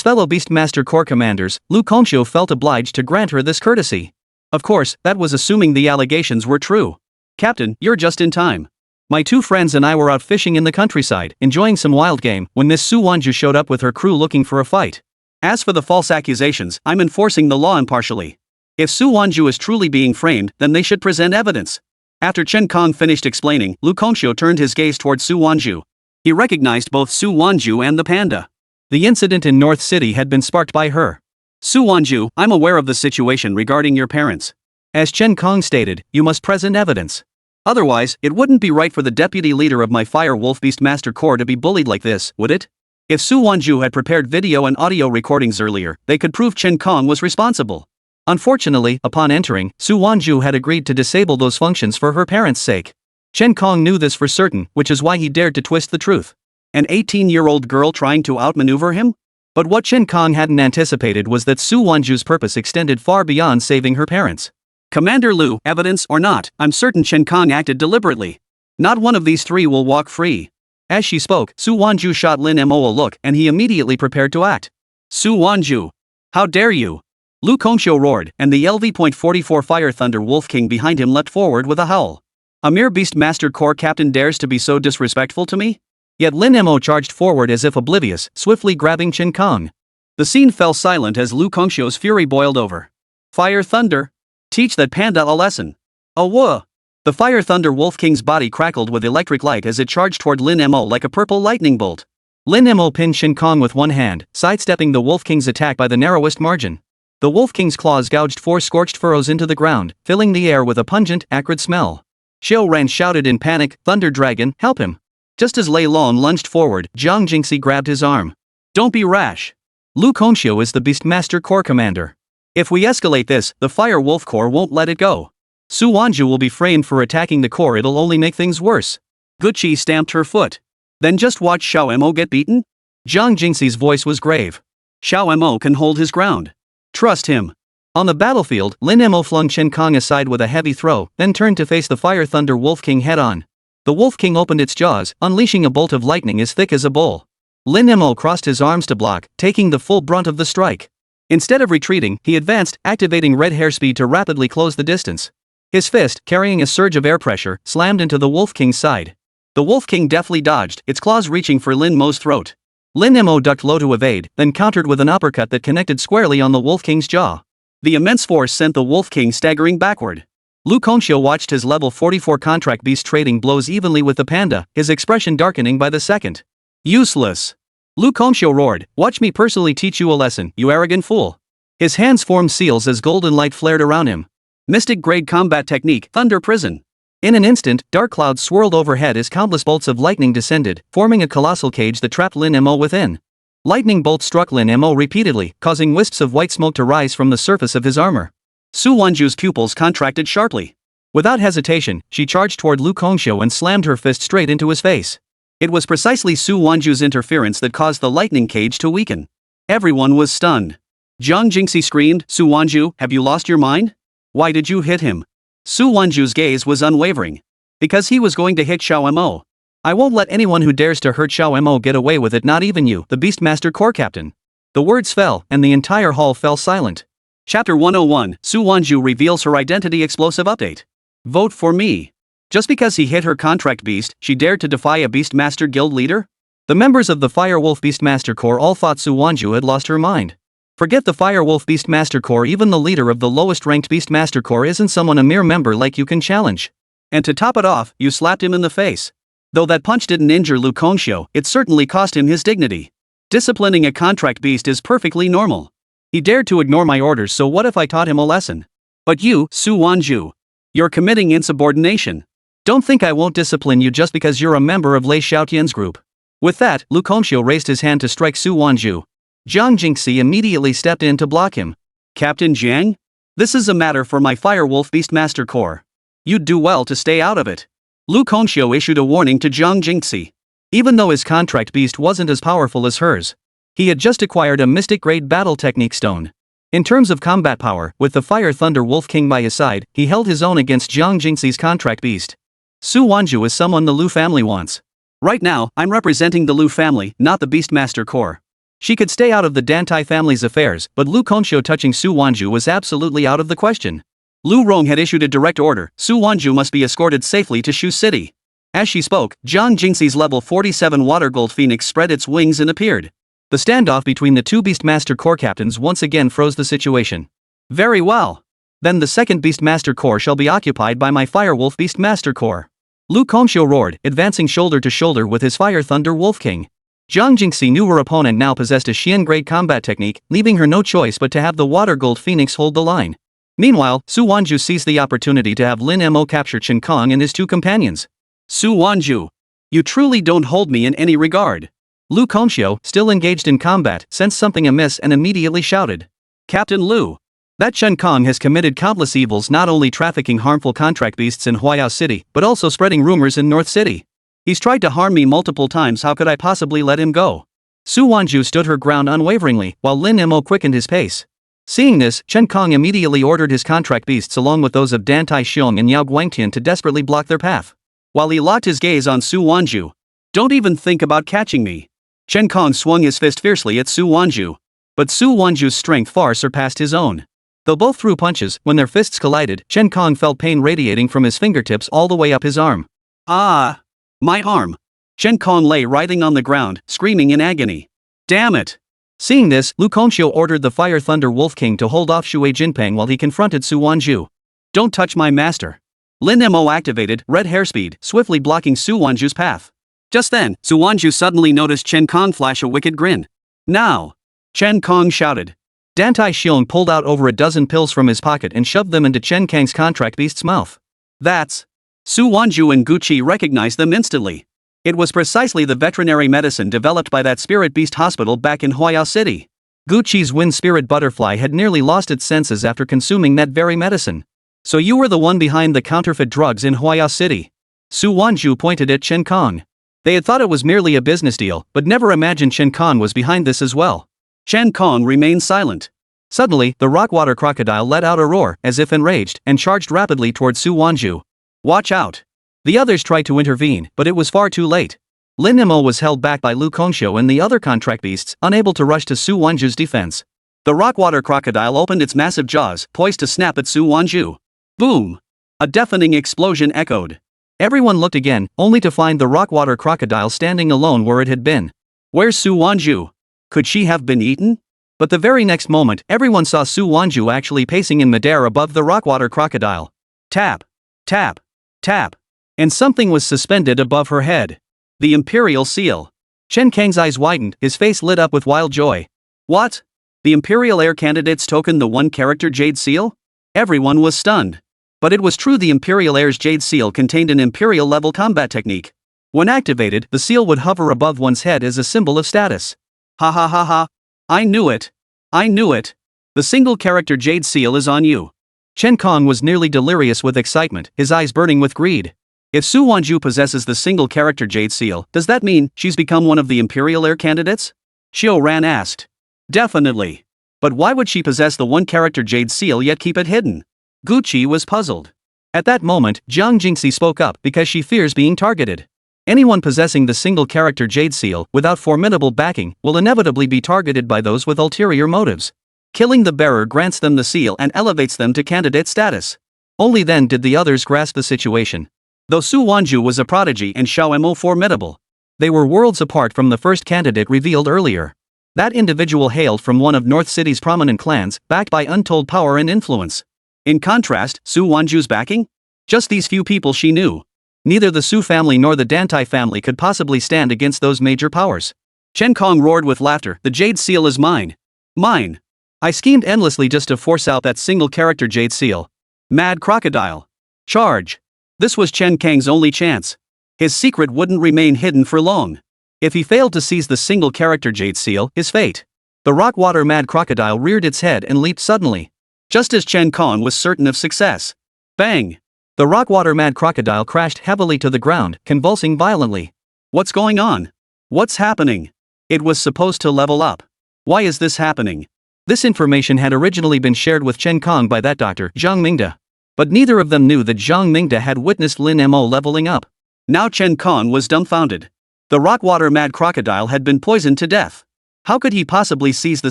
fellow Beastmaster Corps commanders, Lu Kongxiu felt obliged to grant her this courtesy. Of course, that was assuming the allegations were true. Captain, you're just in time. My two friends and I were out fishing in the countryside, enjoying some wild game, when this Su Wanzhu showed up with her crew looking for a fight. As for the false accusations, I'm enforcing the law impartially. If Su Wanzhu is truly being framed, then they should present evidence. After Chen Kong finished explaining, Lu Kongxiu turned his gaze toward Su Wanzhu. He recognized both Su Wanzhu and the panda. The incident in North City had been sparked by her. Su Wanzhu, I'm aware of the situation regarding your parents. As Chen Kong stated, you must present evidence. Otherwise, it wouldn't be right for the deputy leader of my Fire Wolf Beastmaster Corps to be bullied like this, would it? If Su Wanzhu had prepared video and audio recordings earlier, they could prove Chen Kong was responsible. Unfortunately, upon entering, Su Wanzhu had agreed to disable those functions for her parents' sake. Chen Kong knew this for certain, which is why he dared to twist the truth. An 18-year-old girl trying to outmaneuver him? But what Chen Kong hadn't anticipated was that Su Wanzhu's purpose extended far beyond saving her parents. Commander Lu, evidence or not, I'm certain Chen Kong acted deliberately. Not one of these three will walk free. As she spoke, Su Wanzhu shot Lin Mo a look and he immediately prepared to act. Su Wanzhu! How dare you! Lu Kongxiu roared, and the LV.44 Fire Thunder Wolf King behind him leapt forward with a howl. A mere Beastmaster Corps captain dares to be so disrespectful to me? Yet Lin Mo charged forward as if oblivious, swiftly grabbing Chen Kong. The scene fell silent as Lu Kongxiu's fury boiled over. Fire Thunder! Teach that panda a lesson. Oh whoa! The Fire Thunder Wolf King's body crackled with electric light as it charged toward Lin Mo like a purple lightning bolt. Lin Mo pinned Chen Kong with one hand, sidestepping the Wolf King's attack by the narrowest margin. The Wolf King's claws gouged 4 scorched furrows into the ground, filling the air with a pungent, acrid smell. Xiao Ran shouted in panic, Thunder Dragon, help him! Just as Lei Lon lunged forward, Zhang Jingxi grabbed his arm. Don't be rash. Lu Kongxiu is the Beastmaster Corps commander. If we escalate this, the Fire Wolf Corps won't let it go. Su Wanzhu will be framed for attacking the Corps, it'll only make things worse. Guqi stamped her foot. Then just watch Xiao Mo get beaten? Zhang Jingxi's voice was grave. Xiao Mo can hold his ground. Trust him. On the battlefield, Lin Mo flung Chen Kong aside with a heavy throw, then turned to face the Fire Thunder Wolf King head-on. The Wolf King opened its jaws, unleashing a bolt of lightning as thick as a bowl. Lin Mo crossed his arms to block, taking the full brunt of the strike. Instead of retreating, he advanced, activating red hair speed to rapidly close the distance. His fist, carrying a surge of air pressure, slammed into the Wolf King's side. The Wolf King deftly dodged, its claws reaching for Lin Mo's throat. Lin Mo ducked low to evade, then countered with an uppercut that connected squarely on the Wolf King's jaw. The immense force sent the Wolf King staggering backward. Lu Kongxiu watched his level 44 contract beast trading blows evenly with the panda, his expression darkening by the second. Useless! Lu Kongxiu roared, watch me personally teach you a lesson, you arrogant fool. His hands formed seals as golden light flared around him. Mystic grade combat technique, Thunder Prison. In an instant, dark clouds swirled overhead as countless bolts of lightning descended, forming a colossal cage that trapped Lin Mo within. Lightning bolts struck Lin Mo repeatedly, causing wisps of white smoke to rise from the surface of his armor. Su Wanzhu's pupils contracted sharply. Without hesitation, she charged toward Lu Kongxiu and slammed her fist straight into his face. It was precisely Su Wanzhu's interference that caused the lightning cage to weaken. Everyone was stunned. Zhang Jingxi screamed, Su Wanzhu, have you lost your mind? Why did you hit him? Su Wanzhu's gaze was unwavering. Because he was going to hit Xiao Mo. I won't let anyone who dares to hurt Xiao Mo get away with it, not even you, the Beastmaster Corps captain. The words fell, and the entire hall fell silent. Chapter 101, Su Wanzhu reveals her identity. Explosive update. Vote for me. Just because he hit her contract beast, she dared to defy a Beastmaster Guild leader? The members of the Firewolf Beastmaster Corps all thought Su Wanzhu had lost her mind. Forget the Firewolf Beastmaster Corps, even the leader of the lowest ranked Beastmaster Corps isn't someone a mere member like you can challenge. And to top it off, you slapped him in the face. Though that punch didn't injure Lu Kongxiu, it certainly cost him his dignity. Disciplining a contract beast is perfectly normal. He dared to ignore my orders, so what if I taught him a lesson? But you, Su Wanzhu, you're committing insubordination. Don't think I won't discipline you just because you're a member of Lei Xiaotian's group. With that, Lu Kongxiu raised his hand to strike Su Wanzhu. Zhang Jingxi immediately stepped in to block him. Captain Jiang? This is a matter for my Firewolf Beastmaster Corps. You'd do well to stay out of it. Lu Kongxiu issued a warning to Zhang Jingxi. Even though his contract beast wasn't as powerful as hers, he had just acquired a mystic-grade battle technique stone. In terms of combat power, with the Fire Thunder Wolf King by his side, he held his own against Zhang Jingxi's contract beast. Su Wanzhu is someone the Lu family wants. Right now, I'm representing the Lu family, not the Beastmaster Corps. She could stay out of the Dantai family's affairs, but Lu Kongxiu touching Su Wanzhu was absolutely out of the question. Lu Rong had issued a direct order, Su Wanzhu must be escorted safely to Shu City. As she spoke, Zhang Jingxi's level 47 water gold phoenix spread its wings and appeared. The standoff between the two Beastmaster Corps captains once again froze the situation. Very well. Then the second Beastmaster Corps shall be occupied by my Firewolf Beastmaster Corps. Lu Kongxiu roared, advancing shoulder to shoulder with his Fire Thunder Wolf King. Zhang Jingxi knew her opponent now possessed a Xian-grade combat technique, leaving her no choice but to have the Water Gold Phoenix hold the line. Meanwhile, Su Wanzhu seized the opportunity to have Lin Mo capture Chen Kong and his two companions. Su Wanzhu, you truly don't hold me in any regard. Lu Kongxiu, still engaged in combat, sensed something amiss and immediately shouted. Captain Lu. That Chen Kong has committed countless evils, not only trafficking harmful contract beasts in Huayao City, but also spreading rumors in North City. He's tried to harm me multiple times, how could I possibly let him go? Su Wanzhu stood her ground unwaveringly, while Lin Mo quickened his pace. Seeing this, Chen Kong immediately ordered his contract beasts along with those of Dan Tai Xiong and Yao Guangtian to desperately block their path. While he locked his gaze on Su Wanzhu. Don't even think about catching me. Chen Kong swung his fist fiercely at Su Wanzhu. But Su Wanzhu's strength far surpassed his own. Though both threw punches, when their fists collided, Chen Kong felt pain radiating from his fingertips all the way up his arm. Ah! My arm! Chen Kong lay writhing on the ground, screaming in agony. Damn it! Seeing this, Lu Kongxiu ordered the Fire Thunder Wolf King to hold off Shui Jinpeng while he confronted Su Wanzhu. Don't touch my master. Lin Mo activated red hairspeed, swiftly blocking Su Wanzhu's path. Just then, Su Wanzhu suddenly noticed Chen Kong flash a wicked grin. Now! Chen Kong shouted. Dan Tai Xiong pulled out over a dozen pills from his pocket and shoved them into Chen Kang's contract beast's mouth. That's... Su Wanzhu and Guqi recognized them instantly. It was precisely the veterinary medicine developed by that spirit beast hospital back in Huayao City. Guqi's wind spirit butterfly had nearly lost its senses after consuming that very medicine. So you were the one behind the counterfeit drugs in Huayao City. Su Wanzhu pointed at Chen Kong. They had thought it was merely a business deal, but never imagined Chen Kong was behind this as well. Chen Kong remained silent. Suddenly, the rockwater crocodile let out a roar, as if enraged, and charged rapidly towards Su Wanzhu. Watch out! The others tried to intervene, but it was far too late. Lin Mo was held back by Lu Kongxiu and the other contract beasts, unable to rush to Su Wanzhu's defense. The rockwater crocodile opened its massive jaws, poised to snap at Su Wanzhu. Boom! A deafening explosion echoed. Everyone looked again, only to find the rockwater crocodile standing alone where it had been. Where's Su Wanzhu? Could she have been eaten? But the very next moment, everyone saw Su Wanzhu actually pacing in midair above the rockwater crocodile. Tap! Tap! Tap! And something was suspended above her head. The Imperial Seal. Chen Kang's eyes widened, his face lit up with wild joy. What? The Imperial Air Candidate's token, the one-character Jade Seal? Everyone was stunned. But it was true, the Imperial Air's Jade Seal contained an Imperial-level combat technique. When activated, the seal would hover above one's head as a symbol of status. Ha ha ha ha. I knew it. I knew it. The single-character Jade Seal is on you. Chen Kong was nearly delirious with excitement, his eyes burning with greed. If Su Wanzhu possesses the single-character Jade Seal, does that mean she's become one of the Imperial Air Candidates? Xiao Ran asked. Definitely. But why would she possess the one-character Jade Seal yet keep it hidden? Guqi was puzzled. At that moment, Zhang Jingxi spoke up because she fears being targeted. Anyone possessing the single-character Jade Seal, without formidable backing, will inevitably be targeted by those with ulterior motives. Killing the bearer grants them the seal and elevates them to candidate status. Only then did the others grasp the situation. Though Su Wanzhu was a prodigy and Xiao Mo formidable, they were worlds apart from the first candidate revealed earlier. That individual hailed from one of North City's prominent clans, backed by untold power and influence. In contrast, Su Wanzhu's backing? Just these few people she knew. Neither the Su family nor the Dantai family could possibly stand against those major powers. Chen Kong roared with laughter, the Jade Seal is mine. Mine. I schemed endlessly just to force out that single-character Jade Seal. Mad crocodile. Charge. This was Chen Kang's only chance. His secret wouldn't remain hidden for long. If he failed to seize the single-character Jade Seal, his fate. The rockwater mad crocodile reared its head and leaped suddenly. Just as Chen Kong was certain of success. Bang! The rockwater mad crocodile crashed heavily to the ground, convulsing violently. What's going on? What's happening? It was supposed to level up. Why is this happening? This information had originally been shared with Chen Kong by that doctor, Zhang Mingde. But neither of them knew that Zhang Mingde had witnessed Lin Mo leveling up. Now Chen Kong was dumbfounded. The rockwater mad crocodile had been poisoned to death. How could he possibly seize the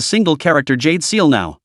single-character Jade Seal now?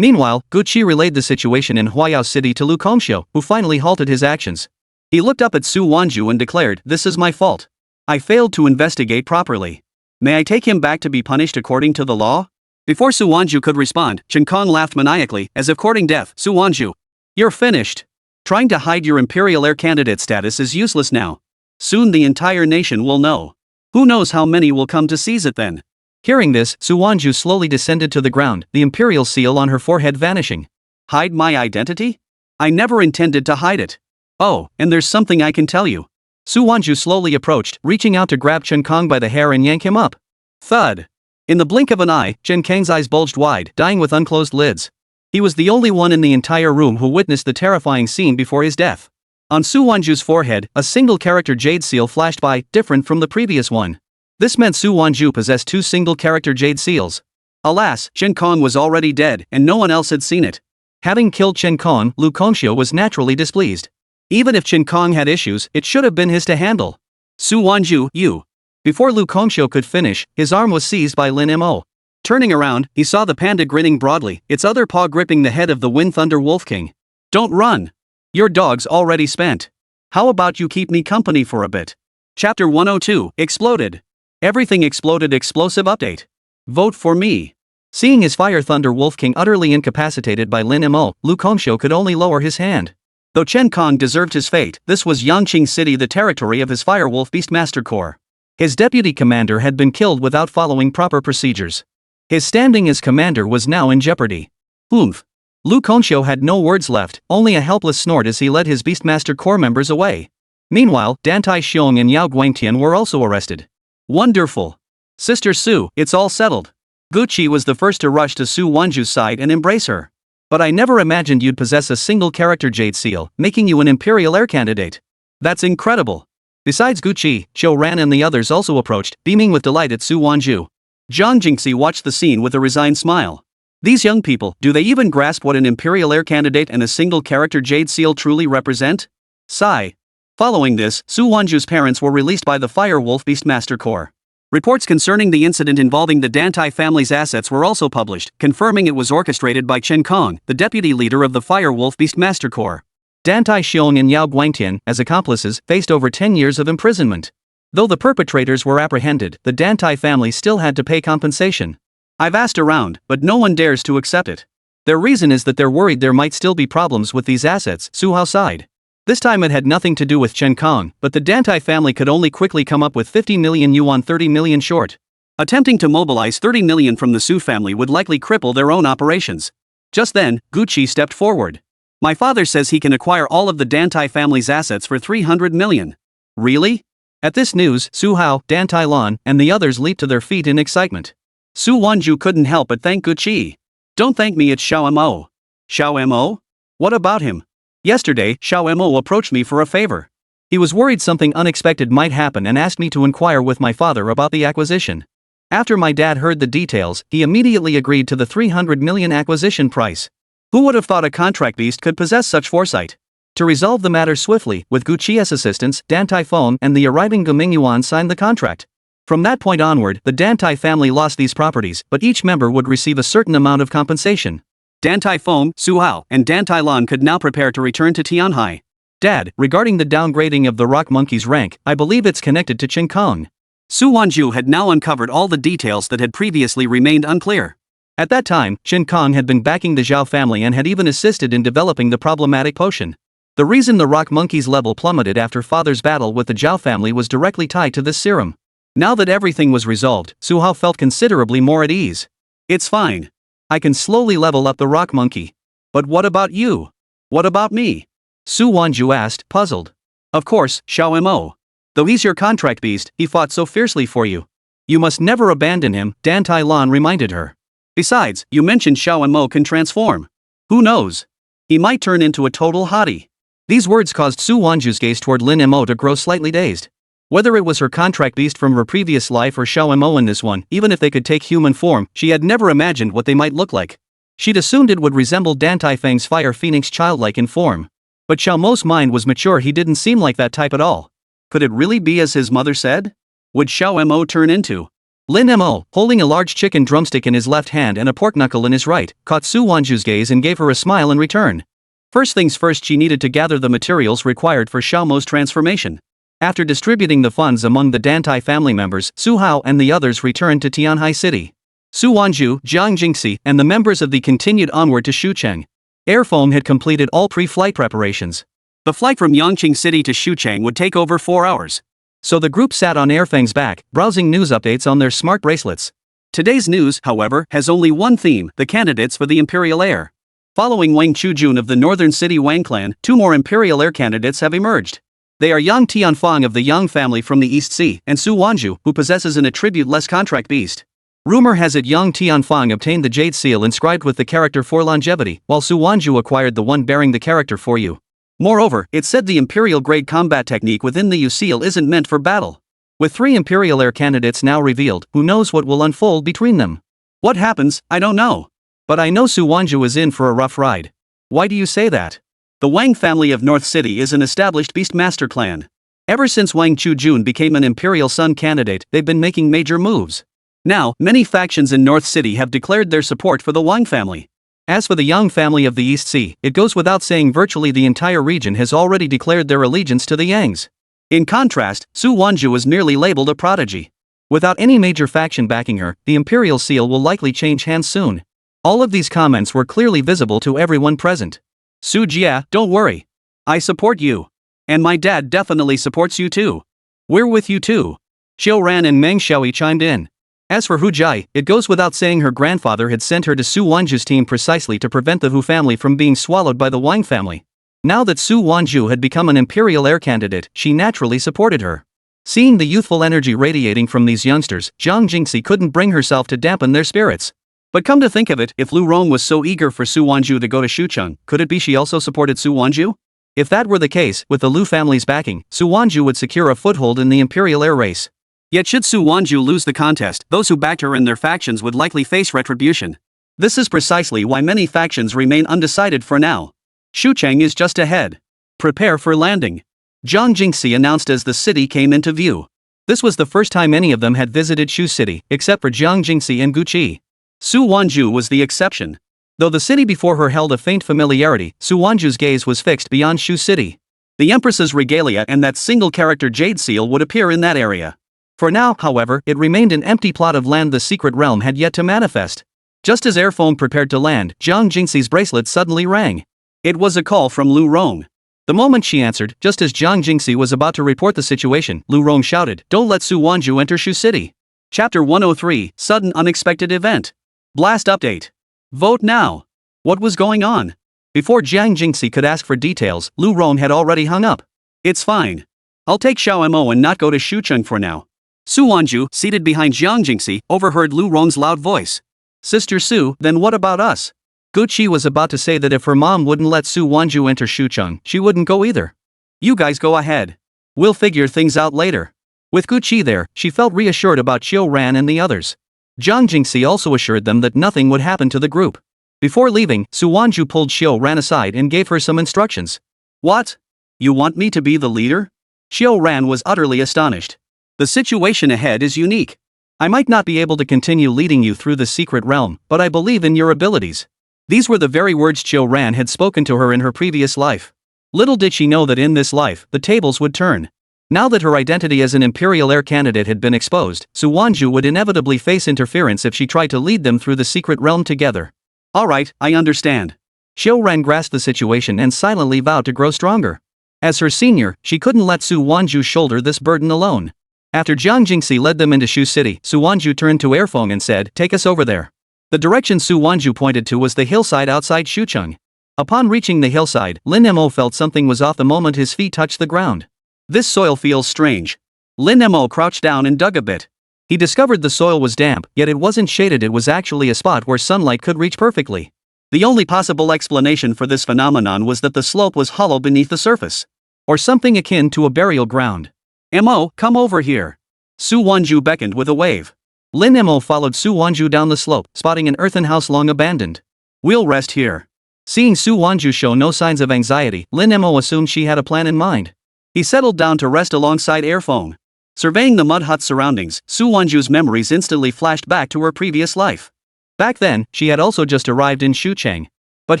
Meanwhile, Guqi relayed the situation in Huayao City to Lu Kongxiu, who finally halted his actions. He looked up at Su Wanzhu and declared, "This is my fault. I failed to investigate properly. May I take him back to be punished according to the law?" Before Su Wanzhu could respond, Chen Kong laughed maniacally, as if courting death. "Su Wanzhu, you're finished. Trying to hide your imperial heir candidate status is useless now. Soon the entire nation will know. Who knows how many will come to seize it then?" Hearing this, Su Wanzhu slowly descended to the ground, the imperial seal on her forehead vanishing. "Hide my identity? I never intended to hide it. Oh, and there's something I can tell you." Su Wanzhu slowly approached, reaching out to grab Chen Kong by the hair and yank him up. Thud! In the blink of an eye, Chen Kang's eyes bulged wide, dying with unclosed lids. He was the only one in the entire room who witnessed the terrifying scene before his death. On Su Wanzhu's forehead, a single-character jade seal flashed by, different from the previous one. This meant Su Wanzhu possessed two single-character jade seals. Alas, Chen Kong was already dead, and no one else had seen it. Having killed Chen Kong, Lu Kongxiu was naturally displeased. Even if Chen Kong had issues, it should have been his to handle. "Su Wanzhu, you." Before Lu Kongxiu could finish, his arm was seized by Lin Mo. Turning around, he saw the panda grinning broadly, its other paw gripping the head of the Wind Thunder Wolf King. "Don't run. Your dog's already spent. How about you keep me company for a bit?" Chapter 102, Exploded. Everything exploded. Explosive update. Vote for me. Seeing his Fire Thunder Wolf King utterly incapacitated by Lin Mo, Lu Kongxiu could only lower his hand. Though Chen Kong deserved his fate, this was Yangqing City, the territory of his Firewolf Beastmaster Corps. His deputy commander had been killed without following proper procedures. His standing as commander was now in jeopardy. Oomph. Lu Kongxiu had no words left, only a helpless snort as he led his Beastmaster Corps members away. Meanwhile, Dantai Xiong and Yao Guangtian were also arrested. Wonderful. Sister Su, it's all settled. Guqi was the first to rush to Su Wanzhu's side and embrace her. But I never imagined you'd possess a single-character jade seal, making you an imperial heir candidate. That's incredible. Besides Guqi, Zhou Ran and the others also approached, beaming with delight at Su Wanzhu. Zhang Jingxi watched the scene with a resigned smile. These young people, do they even grasp what an imperial heir candidate and a single-character jade seal truly represent? Sigh. Following this, Su Wanzhu's parents were released by the Firewolf Beastmaster Corps. Reports concerning the incident involving the Dantai family's assets were also published, confirming it was orchestrated by Chen Kong, the deputy leader of the Firewolf Beastmaster Corps. Dantai Xiong and Yao Guangtian, as accomplices, faced over 10 years of imprisonment. Though the perpetrators were apprehended, the Dantai family still had to pay compensation. I've asked around, but no one dares to accept it. Their reason is that they're worried there might still be problems with these assets, Su Hao sighed. This time it had nothing to do with Chen Kong, but the Dantai family could only quickly come up with 50 million yuan, 30 million short. Attempting to mobilize 30 million from the Su family would likely cripple their own operations. Just then, Guqi stepped forward. My father says he can acquire all of the Dantai family's assets for 300 million. Really? At this news, Su Hao, Dantai Lan, and the others leaped to their feet in excitement. Su Wanzhu couldn't help but thank Guqi. Don't thank me, it's Xiao Mo. Xiao Mo? What about him? Yesterday, Xiao Mo approached me for a favor. He was worried something unexpected might happen and asked me to inquire with my father about the acquisition. After my dad heard the details, he immediately agreed to the 300 million acquisition price. Who would have thought a contract beast could possess such foresight? To resolve the matter swiftly, with Guqi's assistance, Dantai Fawned and the arriving Guming Yuan signed the contract. From that point onward, the Dantai family lost these properties, but each member would receive a certain amount of compensation. Dantai Fawned, Su Hao, and Dantai Lan could now prepare to return to Tianhai. Dad, regarding the downgrading of the rock monkey's rank, I believe it's connected to Chen Kong. Su Wanzhu had now uncovered all the details that had previously remained unclear. At that time, Chen Kong had been backing the Zhao family and had even assisted in developing the problematic potion. The reason the rock monkey's level plummeted after father's battle with the Zhao family was directly tied to this serum. Now that everything was resolved, Su Hao felt considerably more at ease. It's fine. I can slowly level up the rock monkey. But what about you? What about me? Su Wanzhu asked, puzzled. Of course, Xiao Mo. Though he's your contract beast, he fought so fiercely for you. You must never abandon him, Dantai Lan reminded her. Besides, you mentioned Xiao Mo can transform. Who knows? He might turn into a total hottie. These words caused Su Wanzhu's gaze toward Lin Mo to grow slightly dazed. Whether it was her contract beast from her previous life or Xiao Mo in this one, even if they could take human form, she had never imagined what they might look like. She'd assumed it would resemble Dantai Feng's Fire Phoenix childlike in form. But Xiao Mo's mind was mature, he didn't seem like that type at all. Could it really be as his mother said? Would Xiao Mo turn into Lin Mo, holding a large chicken drumstick in his left hand and a pork knuckle in his right, caught Su Wanzhu's gaze and gave her a smile in return. First things first, she needed to gather the materials required for Xiaomo's transformation. After distributing the funds among the Dantai family members, Su Hao and the others returned to Tianhai City. Su Wanzhu, Jiang Jingxi, and the members of the continued onward to Shucheng. Airphone had completed all pre-flight preparations. The flight from Yangqing City to Shucheng would take over 4 hours. So the group sat on Airfeng's back, browsing news updates on their smart bracelets. Today's news, however, has only one theme: the candidates for the Imperial Heir. Following Wang Chujun of the northern city Wang clan, 2 more Imperial Heir candidates have emerged. They are Yang Tianfang of the Yang family from the East Sea, and Su Wanzhu, who possesses an attributeless contract beast. Rumor has it Yang Tianfang obtained the Jade Seal inscribed with the character for longevity, while Su Wanzhu acquired the one bearing the character for you. Moreover, it's said the Imperial-grade combat technique within the Yu Seal isn't meant for battle. With 3 Imperial Heir candidates now revealed, who knows what will unfold between them? What happens, I don't know. But I know Su Wanzhu is in for a rough ride. Why do you say that? The Wang family of North City is an established Beastmaster clan. Ever since Wang Chujun became an Imperial Sun candidate, they've been making major moves. Now, many factions in North City have declared their support for the Wang family. As for the Yang family of the East Sea, it goes without saying virtually the entire region has already declared their allegiance to the Yangs. In contrast, Su Wanzhu is merely labeled a prodigy. Without any major faction backing her, the Imperial Seal will likely change hands soon. All of these comments were clearly visible to everyone present. Su Jia, don't worry. I support you. And my dad definitely supports you too. We're with you too. Xiao Ran and Meng Xiaoyi chimed in. As for Hu Jai, it goes without saying her grandfather had sent her to Su Wanzhu's team precisely to prevent the Hu family from being swallowed by the Wang family. Now that Su Wanzhu had become an Imperial Heir candidate, she naturally supported her. Seeing the youthful energy radiating from these youngsters, Jiang Jingxi couldn't bring herself to dampen their spirits. But come to think of it, if Lu Rong was so eager for Su Wanzhu to go to Shucheng, could it be she also supported Su Wanzhu? If that were the case, with the Lu family's backing, Su Wanzhu would secure a foothold in the Imperial Heir race. Yet should Su Wanzhu lose the contest, those who backed her and their factions would likely face retribution. This is precisely why many factions remain undecided for now. Shucheng is just ahead. Prepare for landing. Jiang Jingxi announced as the city came into view. This was the first time any of them had visited Shu City, except for Jiang Jingxi and Guqi. Su Wanzhu was the exception. Though the city before her held a faint familiarity, Su Wanzhu's gaze was fixed beyond Shu City. The Empress's regalia and that single-character Jade Seal would appear in that area. For now, however, it remained an empty plot of land the secret realm had yet to manifest. Just as Airphone prepared to land, Jiang Jingxi's bracelet suddenly rang. It was a call from Lu Rong. The moment she answered, just as Jiang Jingxi was about to report the situation, Lu Rong shouted, "Don't let Su Wanzhu enter Shu City." Chapter 103, Sudden Unexpected Event. Blast Update. Vote now. What was going on? Before Jiang Jingxi could ask for details, Lu Rong had already hung up. It's fine. I'll take Xiao Mo and not go to Shucheng for now. Su Wanzhu, seated behind Jiang Jingxi, overheard Lu Rong's loud voice. Sister Su, then what about us? Guqi was about to say that if her mom wouldn't let Su Wanzhu enter Shucheng, she wouldn't go either. You guys go ahead. We'll figure things out later. With Guqi there, she felt reassured about Qiu Ran and the others. Jiang Jingxi also assured them that nothing would happen to the group. Before leaving, Su Wanzhu pulled Qiu Ran aside and gave her some instructions. What? You want me to be the leader? Qiu Ran was utterly astonished. The situation ahead is unique. I might not be able to continue leading you through the secret realm, but I believe in your abilities. These were the very words Qiu Ran had spoken to her in her previous life. Little did she know that in this life, the tables would turn. Now that her identity as an Imperial Heir candidate had been exposed, Su Wanzhu would inevitably face interference if she tried to lead them through the secret realm together. Alright, I understand. Qiu Ran grasped the situation and silently vowed to grow stronger. As her senior, she couldn't let Su Wanzhu shoulder this burden alone. After Jiang Jingxi led them into Shu City, Su Wanzhu turned to Airfeng and said, "Take us over there." The direction Su Wanzhu pointed to was the hillside outside Shucheng. Upon reaching the hillside, Lin Mo felt something was off the moment his feet touched the ground. This soil feels strange. Lin Mo crouched down and dug a bit. He discovered the soil was damp, yet it wasn't shaded. It was actually a spot where sunlight could reach perfectly. The only possible explanation for this phenomenon was that the slope was hollow beneath the surface. Or something akin to a burial ground. Mo, come over here. Su Wanzhu beckoned with a wave. Lin Mo followed Su Wanzhu down the slope, spotting an earthen house long abandoned. We'll rest here. Seeing Su Wanzhu show no signs of anxiety, Lin Mo assumed she had a plan in mind. He settled down to rest alongside Airphone. Surveying the mud hut surroundings, Su Wanzhu's memories instantly flashed back to her previous life. Back then, she had also just arrived in Xucheng. But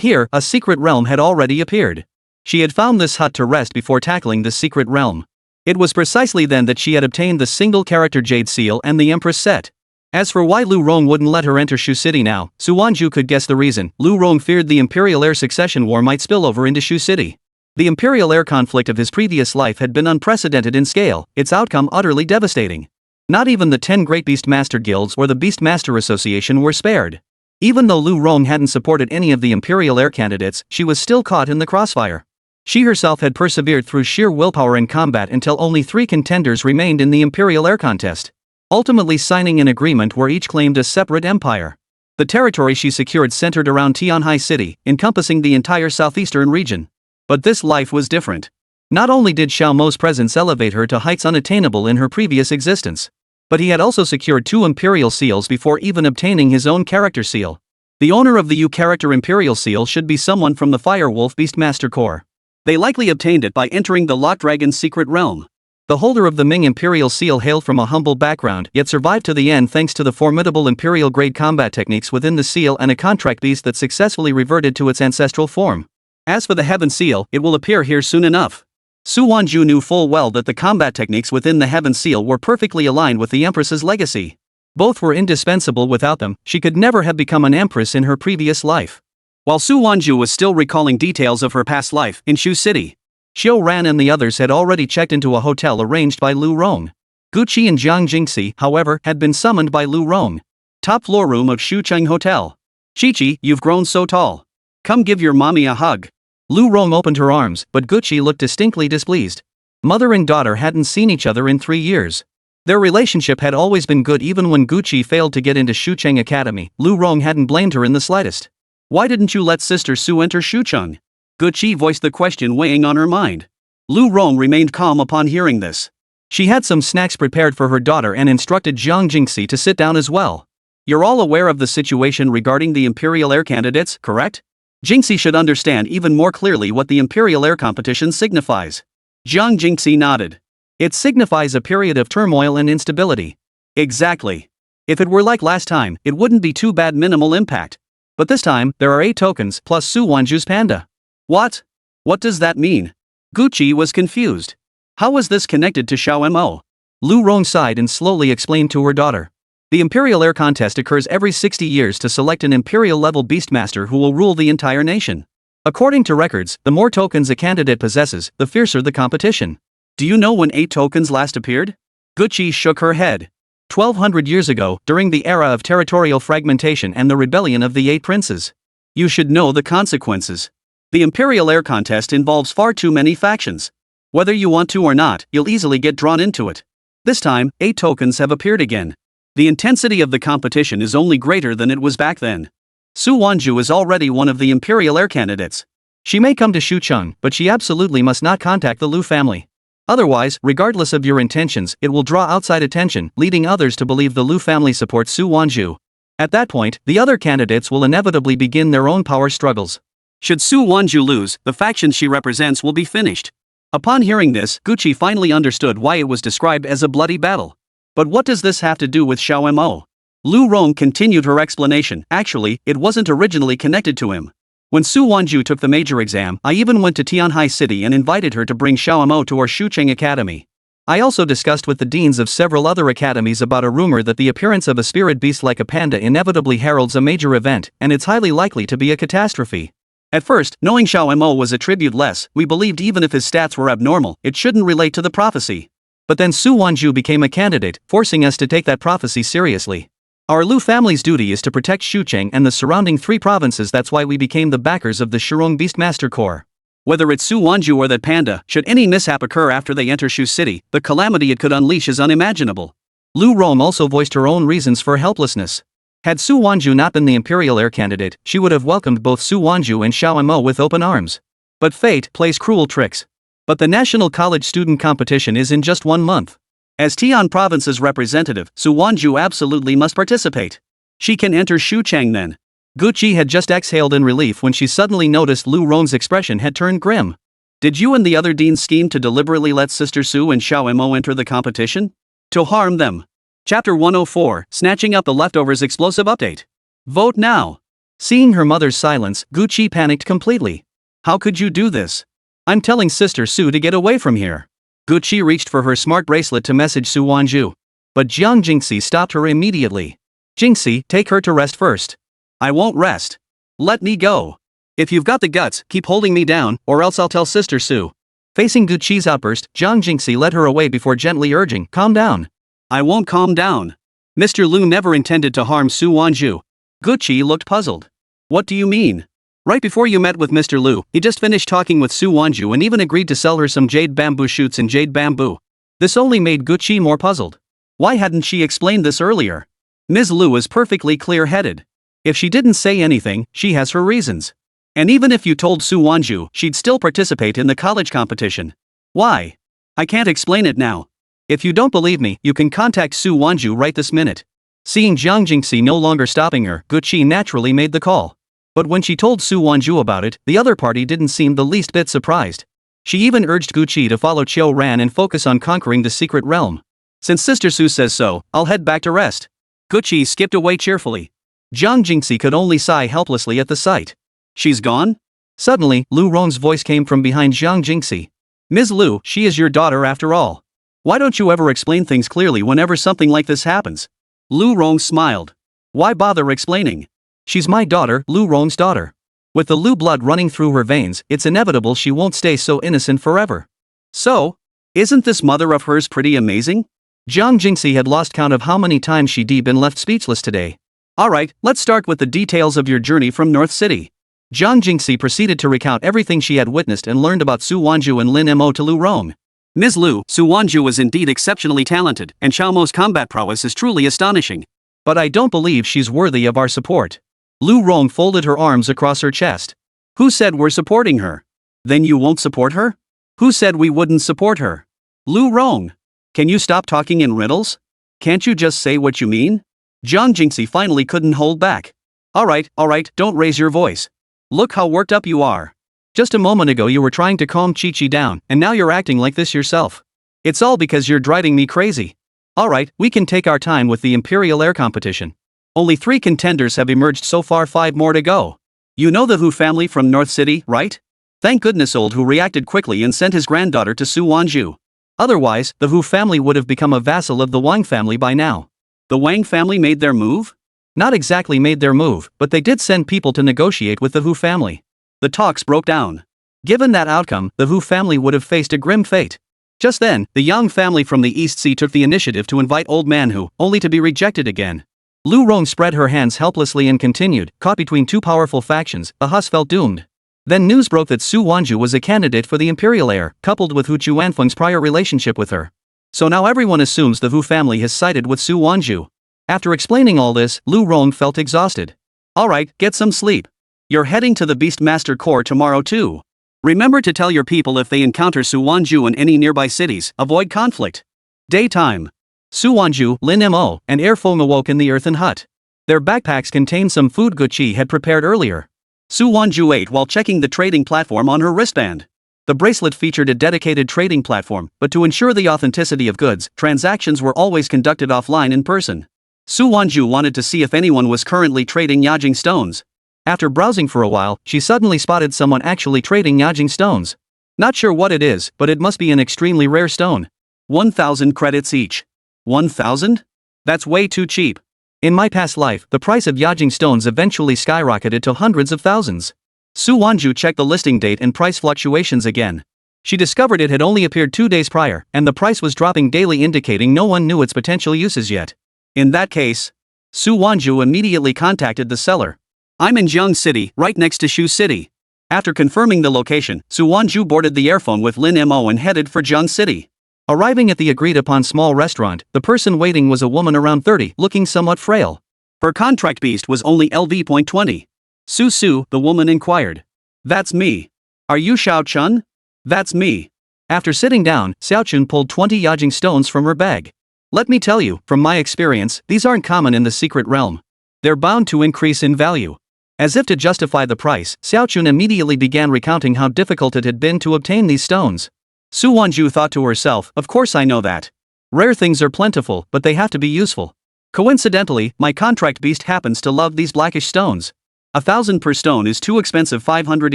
here, a secret realm had already appeared. She had found this hut to rest before tackling the secret realm. It was precisely then that she had obtained the single-character Jade Seal and the Empress set. As for why Lu Rong wouldn't let her enter Shu City now, Su Wanzhu could guess the reason. Lu Rong feared the Imperial Heir succession war might spill over into Shu City. The Imperial Heir conflict of his previous life had been unprecedented in scale, its outcome utterly devastating. Not even the 10 Great Beastmaster Guilds or the Beastmaster Association were spared. Even though Lu Rong hadn't supported any of the Imperial Heir candidates, she was still caught in the crossfire. She herself had persevered through sheer willpower in combat until only 3 contenders remained in the Imperial Heir contest, ultimately signing an agreement where each claimed a separate empire. The territory she secured centered around Tianhai City, encompassing the entire southeastern region. But this life was different. Not only did Xiao Mo's presence elevate her to heights unattainable in her previous existence, but he had also secured 2 Imperial Seals before even obtaining his own character seal. The owner of the U character Imperial Seal should be someone from the Firewolf Beastmaster Corps. They likely obtained it by entering the Lock Dragon's secret realm. The holder of the Ming Imperial Seal hailed from a humble background yet survived to the end thanks to the formidable Imperial-grade combat techniques within the seal and a contract beast that successfully reverted to its ancestral form. As for the Heaven Seal, it will appear here soon enough. Su Wanzhu knew full well that the combat techniques within the Heaven Seal were perfectly aligned with the Empress's legacy. Both were indispensable. Without them, she could never have become an Empress in her previous life. While Su Wanzhu was still recalling details of her past life in Shu City, Xiu Ran and the others had already checked into a hotel arranged by Lu Rong. Guqi and Jiang Jingxi, however, had been summoned by Lu Rong. Top floor room of Xucheng Hotel. Chi-Chi, you've grown so tall. Come give your mommy a hug. Lu Rong opened her arms, but Guqi looked distinctly displeased. Mother and daughter hadn't seen each other in 3 years. Their relationship had always been good even when Guqi failed to get into Xucheng Academy. Lu Rong hadn't blamed her in the slightest. Why didn't you let Sister Su enter Xucheng? Guqi voiced the question weighing on her mind. Lu Rong remained calm upon hearing this. She had some snacks prepared for her daughter and instructed Jiang Jingxi to sit down as well. You're all aware of the situation regarding the Imperial Heir candidates, correct? Jingxi should understand even more clearly what the Imperial Heir competition signifies. Jiang Jingxi nodded. It signifies a period of turmoil and instability. Exactly. If it were like last time, it wouldn't be too bad, minimal impact. But this time, there are 8 tokens plus Su Wanzhu's Panda. What? What does that mean? Guqi was confused. How was this connected to Xiao Mo? Lu Rong sighed and slowly explained to her daughter. The Imperial Heir contest occurs every 60 years to select an Imperial-level Beastmaster who will rule the entire nation. According to records, the more tokens a candidate possesses, the fiercer the competition. Do you know when 8 tokens last appeared? Guqi shook her head. 1200 years ago, during the era of territorial fragmentation and the rebellion of the 8 princes. You should know the consequences. The Imperial Heir contest involves far too many factions. Whether you want to or not, you'll easily get drawn into it. This time, 8 tokens have appeared again. The intensity of the competition is only greater than it was back then. Su Wanzhu is already one of the Imperial Heir candidates. She may come to Xucheng, but she absolutely must not contact the Lu family. Otherwise, regardless of your intentions, it will draw outside attention, leading others to believe the Lu family supports Su Wanzhu. At that point, the other candidates will inevitably begin their own power struggles. Should Su Wanzhu lose, the faction she represents will be finished. Upon hearing this, Guqi finally understood why it was described as a bloody battle. But what does this have to do with Xiao Mo? Lu Rong continued her explanation. Actually, it wasn't originally connected to him. When Su Wanzhu took the major exam, I even went to Tianhai City and invited her to bring Xiao Mo to our Xucheng Academy. I also discussed with the deans of several other academies about a rumor that the appearance of a spirit beast like a panda inevitably heralds a major event, and it's highly likely to be a catastrophe. At first, knowing Xiao Mo was attributeless, we believed even if his stats were abnormal, it shouldn't relate to the prophecy. But then Su Wanzhu became a candidate, forcing us to take that prophecy seriously. Our Lu family's duty is to protect Xucheng and the surrounding 3 provinces. That's why we became the backers of the Shurong Beastmaster Corps. Whether it's Su Wanzhu or that panda, should any mishap occur after they enter Shu City, the calamity it could unleash is unimaginable. Lu Rong also voiced her own reasons for helplessness. Had Su Wanzhu not been the Imperial Heir candidate, she would have welcomed both Su Wanzhu and Xiao Mo with open arms. But fate plays cruel tricks. But the National College Student Competition is in just 1 month. As Tian Province's representative, Su Wanzhu absolutely must participate. She can enter Xucheng then. Guqi had just exhaled in relief when she suddenly noticed Lu Rong's expression had turned grim. Did you and the other deans scheme to deliberately let Sister Su and Xiao Mo enter the competition? To harm them. Chapter 104, Snatching Up the Leftovers Explosive Update. Vote now. Seeing her mother's silence, Gucci panicked completely. How could you do this? I'm telling Sister Su to get away from here. Gucci reached for her smart bracelet to message Su Wanzhu. But Jiang Jingxi stopped her immediately. Jingxi, take her to rest first. I won't rest. Let me go. If you've got the guts, keep holding me down, or else I'll tell Sister Su. Facing Gucci's outburst, Jiang Jingxi led her away before gently urging, calm down. I won't calm down. Mr. Lu never intended to harm Su Wanzhu. Gucci looked puzzled. What do you mean? Right before you met with Mr. Lu, he just finished talking with Su Wanzhu and even agreed to sell her some jade bamboo shoots and jade bamboo. This only made Gucci more puzzled. Why hadn't she explained this earlier? Ms. Lu is perfectly clear-headed. If she didn't say anything, she has her reasons. And even if you told Su Wanzhu, she'd still participate in the college competition. Why? I can't explain it now. If you don't believe me, you can contact Su Wanzhu right this minute. Seeing Jiang Jingxi no longer stopping her, Gucci naturally made the call. But when she told Su Wanzhu about it, the other party didn't seem the least bit surprised. She even urged Gucci to follow Qiu Ran and focus on conquering the secret realm. Since Sister Su says so, I'll head back to rest. Gucci skipped away cheerfully. Jiang Jingxi could only sigh helplessly at the sight. She's gone? Suddenly, Lu Rong's voice came from behind Jiang Jingxi. Ms. Lu, she is your daughter after all. Why don't you ever explain things clearly whenever something like this happens? Lu Rong smiled. Why bother explaining? She's my daughter, Lu Rong's daughter. With the Lu blood running through her veins, it's inevitable she won't stay so innocent forever. So? Isn't this mother of hers pretty amazing? Jiang Jingxi had lost count of how many times she'd been left speechless today. Alright, let's start with the details of your journey from North City. Jiang Jingxi proceeded to recount everything she had witnessed and learned about Su Wanzhu and Lin Mo to Lu Rong. Ms. Lu, Su Wanzhu is indeed exceptionally talented, and Xiao Mo's combat prowess is truly astonishing. But I don't believe she's worthy of our support. Lu Rong folded her arms across her chest. Who said we're supporting her? Then you won't support her? Who said we wouldn't support her? Lu Rong. Can you stop talking in riddles? Can't you just say what you mean? Jiang Jingxi finally couldn't hold back. Alright, don't raise your voice. Look how worked up you are. Just a moment ago you were trying to calm Chi-Chi down, and now you're acting like this yourself. It's all because you're driving me crazy. Alright, we can take our time with the Imperial Air competition. Only 3 contenders have emerged so far, 5 more to go. You know the Hu family from North City, right? Thank goodness old Hu reacted quickly and sent his granddaughter to Su Wanzhu. Otherwise, the Hu family would have become a vassal of the Wang family by now. The Wang family made their move? Not exactly made their move, but they did send people to negotiate with the Hu family. The talks broke down. Given that outcome, the Hu family would have faced a grim fate. Just then, the Yang family from the East Sea took the initiative to invite Old Man Hu, only to be rejected again. Lu Rong spread her hands helplessly and continued, caught between 2 powerful factions, the Hus felt doomed. Then news broke that Su Wanzhu was a candidate for the Imperial Heir, coupled with Hu Chuanfeng's prior relationship with her. So now everyone assumes the Hu family has sided with Su Wanzhu. After explaining all this, Lu Rong felt exhausted. Alright, get some sleep. You're heading to the Beastmaster Corps tomorrow too. Remember to tell your people if they encounter Su Wanzhu in any nearby cities, avoid conflict. Daytime. Su Wanzhu, Lin Mo, and Air Feng awoke in the earthen hut. Their backpacks contained some food Gucci had prepared earlier. Su Wanzhu ate while checking the trading platform on her wristband. The bracelet featured a dedicated trading platform, but to ensure the authenticity of goods, transactions were always conducted offline in person. Su Wanzhu wanted to see if anyone was currently trading Yajing stones. After browsing for a while, she suddenly spotted someone actually trading Yajing stones. Not sure what it is, but it must be an extremely rare stone. 1,000 credits each. 1,000? That's way too cheap. In my past life, the price of Yajing stones eventually skyrocketed to hundreds of thousands. Su Wanzhu checked the listing date and price fluctuations again. She discovered it had only appeared 2 days prior, and the price was dropping daily, indicating no one knew its potential uses yet. In that case, Su Wanzhu immediately contacted the seller. I'm in Jiang City, right next to Shu City. After confirming the location, Su Wanzhu boarded the airphone with Lin Mo and headed for Jiang City. Arriving at the agreed-upon small restaurant, the person waiting was a woman around 30, looking somewhat frail. Her contract beast was only LV.20. Su, the woman inquired. That's me. Are you Xiao Chun? That's me. After sitting down, Xiao Chun pulled 20 Yajing stones from her bag. Let me tell you, from my experience, these aren't common in the secret realm. They're bound to increase in value. As if to justify the price, Xiao Chun immediately began recounting how difficult it had been to obtain these stones. Su Wanzhu thought to herself, of course I know that. Rare things are plentiful, but they have to be useful. Coincidentally, my contract beast happens to love these blackish stones. 1,000 per stone is too expensive, 500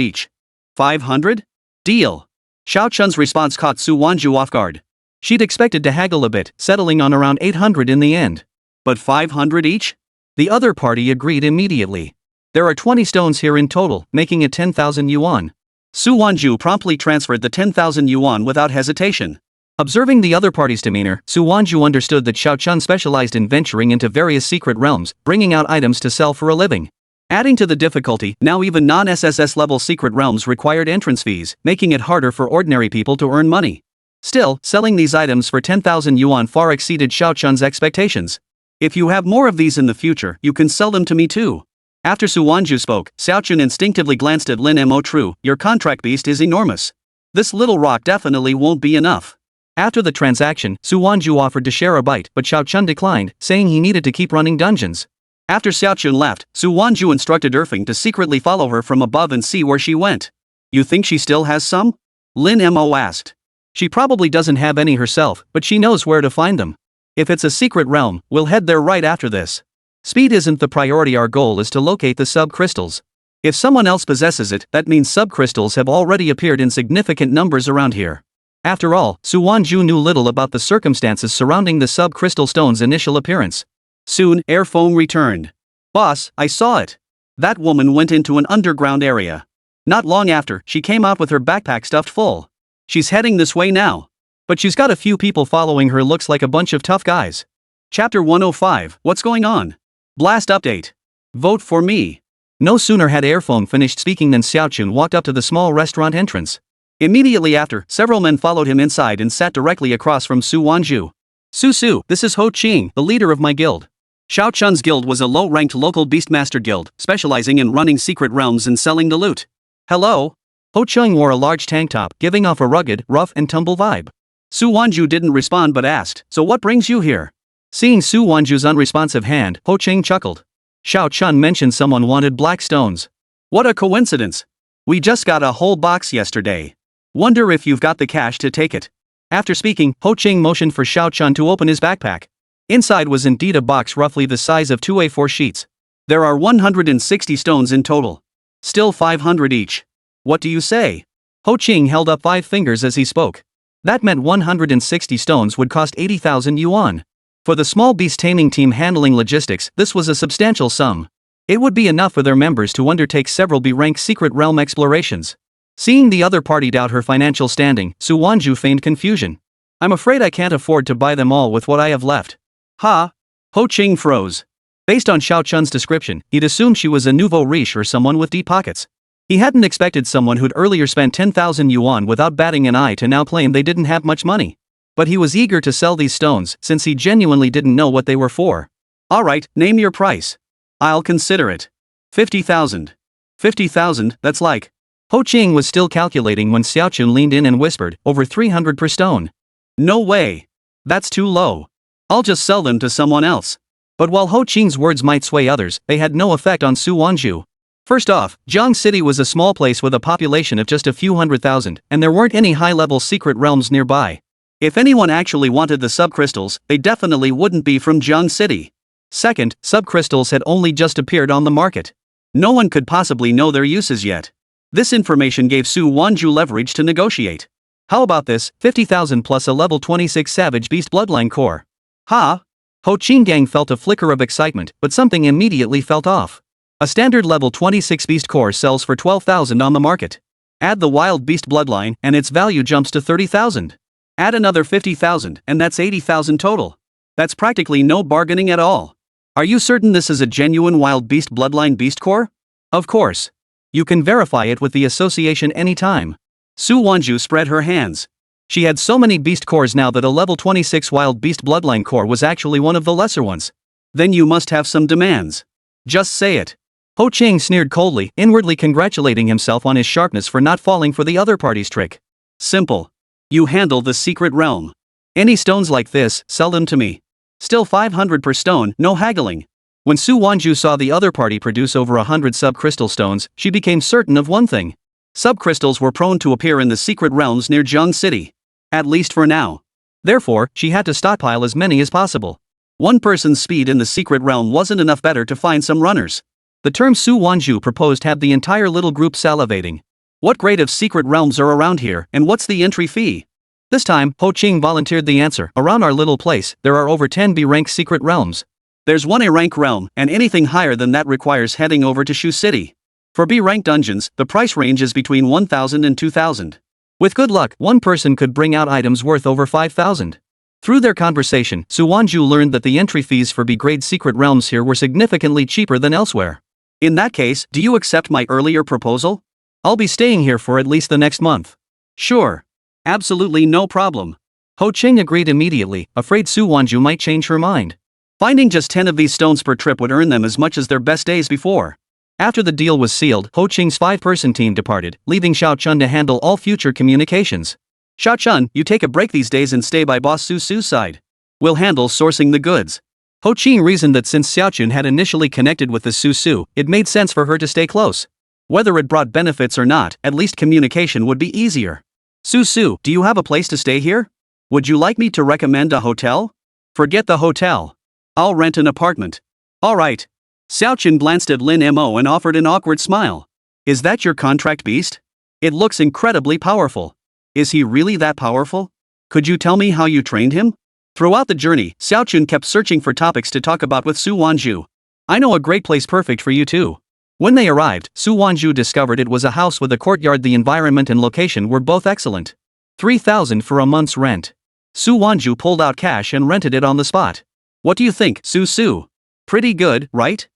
each. 500? Deal. Xiao Chun's response caught Su Wanzhu off guard. She'd expected to haggle a bit, settling on around 800 in the end. But 500 each? The other party agreed immediately. There are 20 stones here in total, making it 10,000 yuan. Su Wanzhu promptly transferred the 10,000 yuan without hesitation. Observing the other party's demeanor, Su Wanzhu understood that Xiao Chun specialized in venturing into various secret realms, bringing out items to sell for a living. Adding to the difficulty, now even non-SSS level secret realms required entrance fees, making it harder for ordinary people to earn money. Still, selling these items for 10,000 yuan far exceeded Xiao Chun's expectations. If you have more of these in the future, you can sell them to me too. After Su Wanzhu spoke, Xiao Chun instinctively glanced at Lin Mo. True, your contract beast is enormous. This little rock definitely won't be enough. After the transaction, Su Wanzhu offered to share a bite, but Xiao Chun declined, saying he needed to keep running dungeons. After Xiao Chun left, Su Wanzhu instructed Erfeng to secretly follow her from above and see where she went. You think she still has some? Lin Mo asked. She probably doesn't have any herself, but she knows where to find them. If it's a secret realm, we'll head there right after this. Speed isn't the priority, our goal is to locate the sub-crystals. If someone else possesses it, that means sub-crystals have already appeared in significant numbers around here. After all, Su Wanzhu knew little about the circumstances surrounding the sub-crystal stone's initial appearance. Soon, air foam returned. Boss, I saw it. That woman went into an underground area. Not long after, she came out with her backpack stuffed full. She's heading this way now. But she's got a few people following her, looks like a bunch of tough guys. Chapter 105, what's going on? Blast update. Vote for me. No sooner had Airfoam finished speaking than Xiao Chun walked up to the small restaurant entrance. Immediately after, several men followed him inside and sat directly across from Su Wanzhu. Su, this is Ho Qing, the leader of my guild. Xiao Chun's guild was a low-ranked local beastmaster guild, specializing in running secret realms and selling the loot. Hello? Ho Qing wore a large tank top, giving off a rugged, rough and tumble vibe. Su Wanzhu didn't respond but asked, so what brings you here? Seeing Su Wanzhu's unresponsive hand, Ho Qing chuckled. Xiao Chun mentioned someone wanted black stones. What a coincidence. We just got a whole box yesterday. Wonder if you've got the cash to take it. After speaking, Ho Qing motioned for Xiao Chun to open his backpack. Inside was indeed a box roughly the size of 2 A4 sheets. There are 160 stones in total. Still 500 each. What do you say? Ho Qing held up 5 fingers as he spoke. That meant 160 stones would cost 80,000 yuan. For the small beast taming team handling logistics, this was a substantial sum. It would be enough for their members to undertake several B-rank secret realm explorations. Seeing the other party doubt her financial standing, Su Wanzhu feigned confusion. I'm afraid I can't afford to buy them all with what I have left. Ha! Ho Qing froze. Based on Xiao Chun's description, he'd assumed she was a nouveau riche or someone with deep pockets. He hadn't expected someone who'd earlier spent 10,000 yuan without batting an eye to now claim they didn't have much money. But he was eager to sell these stones since he genuinely didn't know what they were for. Alright, name your price. I'll consider it. 50,000. 50,000, that's like. Ho Qing was still calculating when Xiao Chun leaned in and whispered, over 300 per stone. No way. That's too low. I'll just sell them to someone else. But while Ho Qing's words might sway others, they had no effect on Su Wanzhu. First off, Jiang City was a small place with a population of just a few 100,000, and there weren't any high-level secret realms nearby. If anyone actually wanted the subcrystals, they definitely wouldn't be from Jiang City. Second, subcrystals had only just appeared on the market. No one could possibly know their uses yet. This information gave Su Wanzhu leverage to negotiate. How about this, 50,000 plus a level 26 Savage Beast Bloodline core? Ha! Ho Qinggang felt a flicker of excitement, but something immediately felt off. A standard level 26 Beast core sells for 12,000 on the market. Add the Wild Beast Bloodline, and its value jumps to 30,000. Add another 50,000, and that's 80,000 total. That's practically no bargaining at all. Are you certain this is a genuine Wild Beast Bloodline Beast core? Of course. You can verify it with the association anytime. Su Wanzhu spread her hands. She had so many beast cores now that a level 26 Wild Beast Bloodline core was actually one of the lesser ones. Then you must have some demands. Just say it. Ho Qing sneered coldly, inwardly congratulating himself on his sharpness for not falling for the other party's trick. Simple. You handle the secret realm. Any stones like this, sell them to me. Still 500 per stone, no haggling. When Su Wanzhu saw the other party produce over 100 subcrystal stones, she became certain of one thing. Subcrystals were prone to appear in the secret realms near Jiang City. At least for now. Therefore, she had to stockpile as many as possible. One person's speed in the secret realm wasn't enough better to find some runners. The term Su Wanzhu proposed had the entire little group salivating. What grade of secret realms are around here, and what's the entry fee? This time, Ho Qing volunteered the answer. Around our little place, there are over 10 B-rank secret realms. There's one A-rank realm, and anything higher than that requires heading over to Shu City. For B-rank dungeons, the price range is between 1,000 and 2,000. With good luck, one person could bring out items worth over 5,000. Through their conversation, Su Wanzhu learned that the entry fees for B-grade secret realms here were significantly cheaper than elsewhere. In that case, do you accept my earlier proposal? I'll be staying here for at least the next month. Sure. Absolutely no problem. Ho Qing agreed immediately, afraid Su Wanzhu might change her mind. Finding just 10 of these stones per trip would earn them as much as their best days before. After the deal was sealed, Ho Qing's 5-person team departed, leaving Xiao Chun to handle all future communications. Xiao Chun, you take a break these days and stay by Boss Su Su's side. We'll handle sourcing the goods. Ho Qing reasoned that since Xiao Chun had initially connected with the Su Su, it made sense for her to stay close. Whether it brought benefits or not, at least communication would be easier. Su Su, do you have a place to stay here? Would you like me to recommend a hotel? Forget the hotel. I'll rent an apartment. Alright. Xiao Chun glanced at Lin Mo and offered an awkward smile. Is that your contract beast? It looks incredibly powerful. Is he really that powerful? Could you tell me how you trained him? Throughout the journey, Xiao Chun kept searching for topics to talk about with Su Wanzhu. I know a great place perfect for you too. When they arrived, Su Wanzhu discovered it was a house with a courtyard. The environment and location were both excellent. 3,000 for a month's rent. Su Wanzhu pulled out cash and rented it on the spot. What do you think, Su Su? Pretty good, right?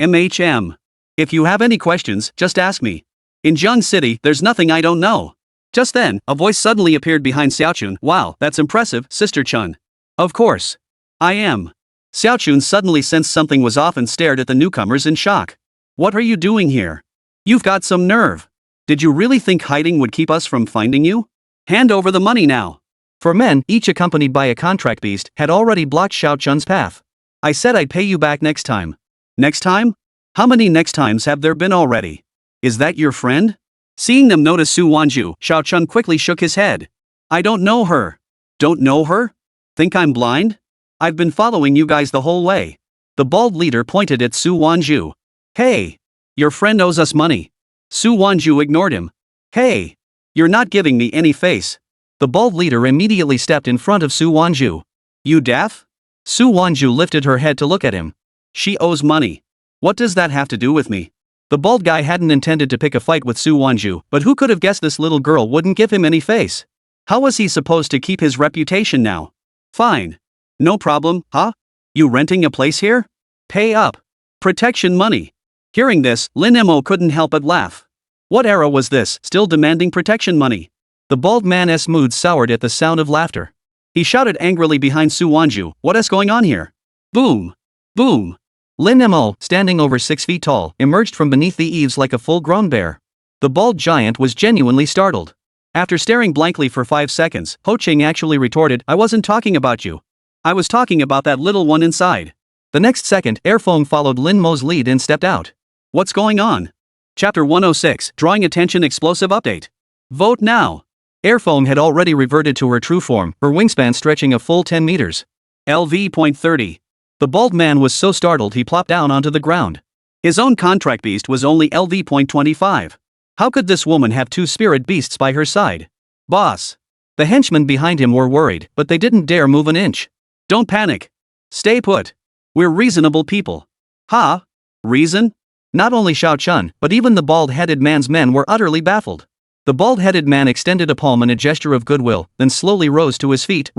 If you have any questions, just ask me. In Jiang City, there's nothing I don't know. Just then, a voice suddenly appeared behind Xiao Chun. Wow, that's impressive, Sister Chun. Of course. I am. Xiao Chun suddenly sensed something was off and stared at the newcomers in shock. What are you doing here? You've got some nerve. Did you really think hiding would keep us from finding you? Hand over the money now. For men, each accompanied by a contract beast, had already blocked Xiao Chun's path. I said I'd pay you back next time. Next time? How many next times have there been already? Is that your friend? Seeing them notice Su Wanzhu, Xiao Chun quickly shook his head. I don't know her. Don't know her? Think I'm blind? I've been following you guys the whole way. The bald leader pointed at Su Wanzhu. Hey. Your friend owes us money. Su Wanzhu ignored him. Hey. You're not giving me any face. The bald leader immediately stepped in front of Su Wanzhu. You deaf? Su Wanzhu lifted her head to look at him. She owes money. What does that have to do with me? The bald guy hadn't intended to pick a fight with Su Wanzhu, but who could have guessed this little girl wouldn't give him any face? How was he supposed to keep his reputation now? Fine. No problem, huh? You renting a place here? Pay up. Protection money. Hearing this, Lin Mo couldn't help but laugh. What era was this, still demanding protection money? The bald man's mood soured at the sound of laughter. He shouted angrily behind Su Wanzhu, what is going on here? Boom. Boom. Lin Mo, standing over 6 feet tall, emerged from beneath the eaves like a full-grown bear. The bald giant was genuinely startled. After staring blankly for 5 seconds, Ho Qing actually retorted, I wasn't talking about you. I was talking about that little one inside. The next second, Airfeng followed Lin Mo's lead and stepped out. What's going on? Chapter 106, Drawing Attention Explosive Update. Vote now. Airfeng had already reverted to her true form, her wingspan stretching a full 10 meters. LV.30. The bald man was so startled he plopped down onto the ground. His own contract beast was only LV.25. How could this woman have 2 spirit beasts by her side? Boss. The henchmen behind him were worried, but they didn't dare move an inch. Don't panic. Stay put. We're reasonable people. Huh? Reason? Not only Xiao Chun, but even the bald-headed man's men were utterly baffled. The bald-headed man extended a palm in a gesture of goodwill, then slowly rose to his feet.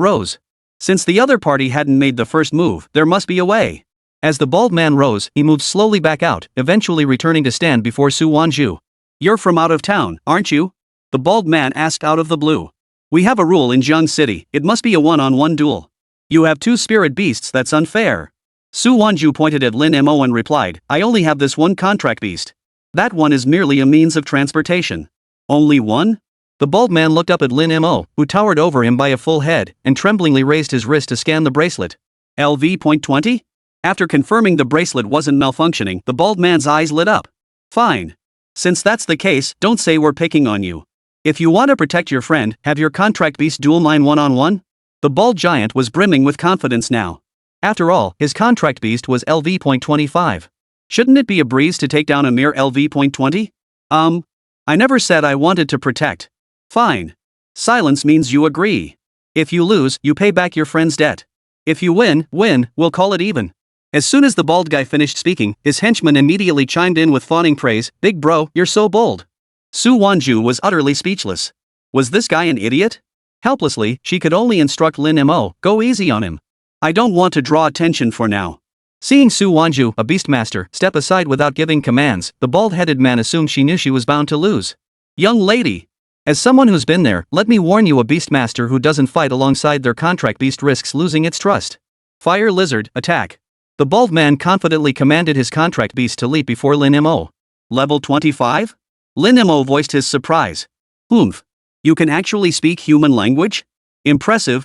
Since the other party hadn't made the first move, there must be a way. As the bald man rose, he moved slowly back out, eventually returning to stand before Su Wanzhu. You're from out of town, aren't you? The bald man asked out of the blue. We have a rule in Jiang City, it must be a one-on-one duel. You have 2 spirit beasts, that's unfair. Su Wanzhu pointed at Lin Mo and replied, I only have this one contract beast. That one is merely a means of transportation. Only one? The bald man looked up at Lin Mo, who towered over him by a full head, and tremblingly raised his wrist to scan the bracelet. LV.20? After confirming the bracelet wasn't malfunctioning, the bald man's eyes lit up. Fine. Since that's the case, don't say we're picking on you. If you want to protect your friend, have your contract beast duel mine one-on-one? The bald giant was brimming with confidence now. After all, his contract beast was LV.25. Shouldn't it be a breeze to take down a mere LV.20? I never said I wanted to protect. Fine. Silence means you agree. If you lose, you pay back your friend's debt. If you win, we'll call it even. As soon as the bald guy finished speaking, his henchman immediately chimed in with fawning praise. Big bro, you're so bold. Su Wanzhu was utterly speechless. Was this guy an idiot? Helplessly, she could only instruct Lin Mo, go easy on him. I don't want to draw attention for now. Seeing Su Wanzhu, a beastmaster, step aside without giving commands, the bald-headed man assumed she knew she was bound to lose. Young lady. As someone who's been there, let me warn you, a beastmaster who doesn't fight alongside their contract beast risks losing its trust. Fire lizard, attack. The bald man confidently commanded his contract beast to leap before Lin Mo. Level 25? Lin Mo voiced his surprise. Oomph. You can actually speak human language? Impressive.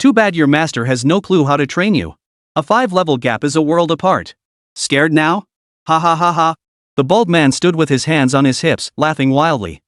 Too bad your master has no clue how to train you. A 5-level gap is a world apart. Scared now? Ha ha ha ha. The bald man stood with his hands on his hips, laughing wildly.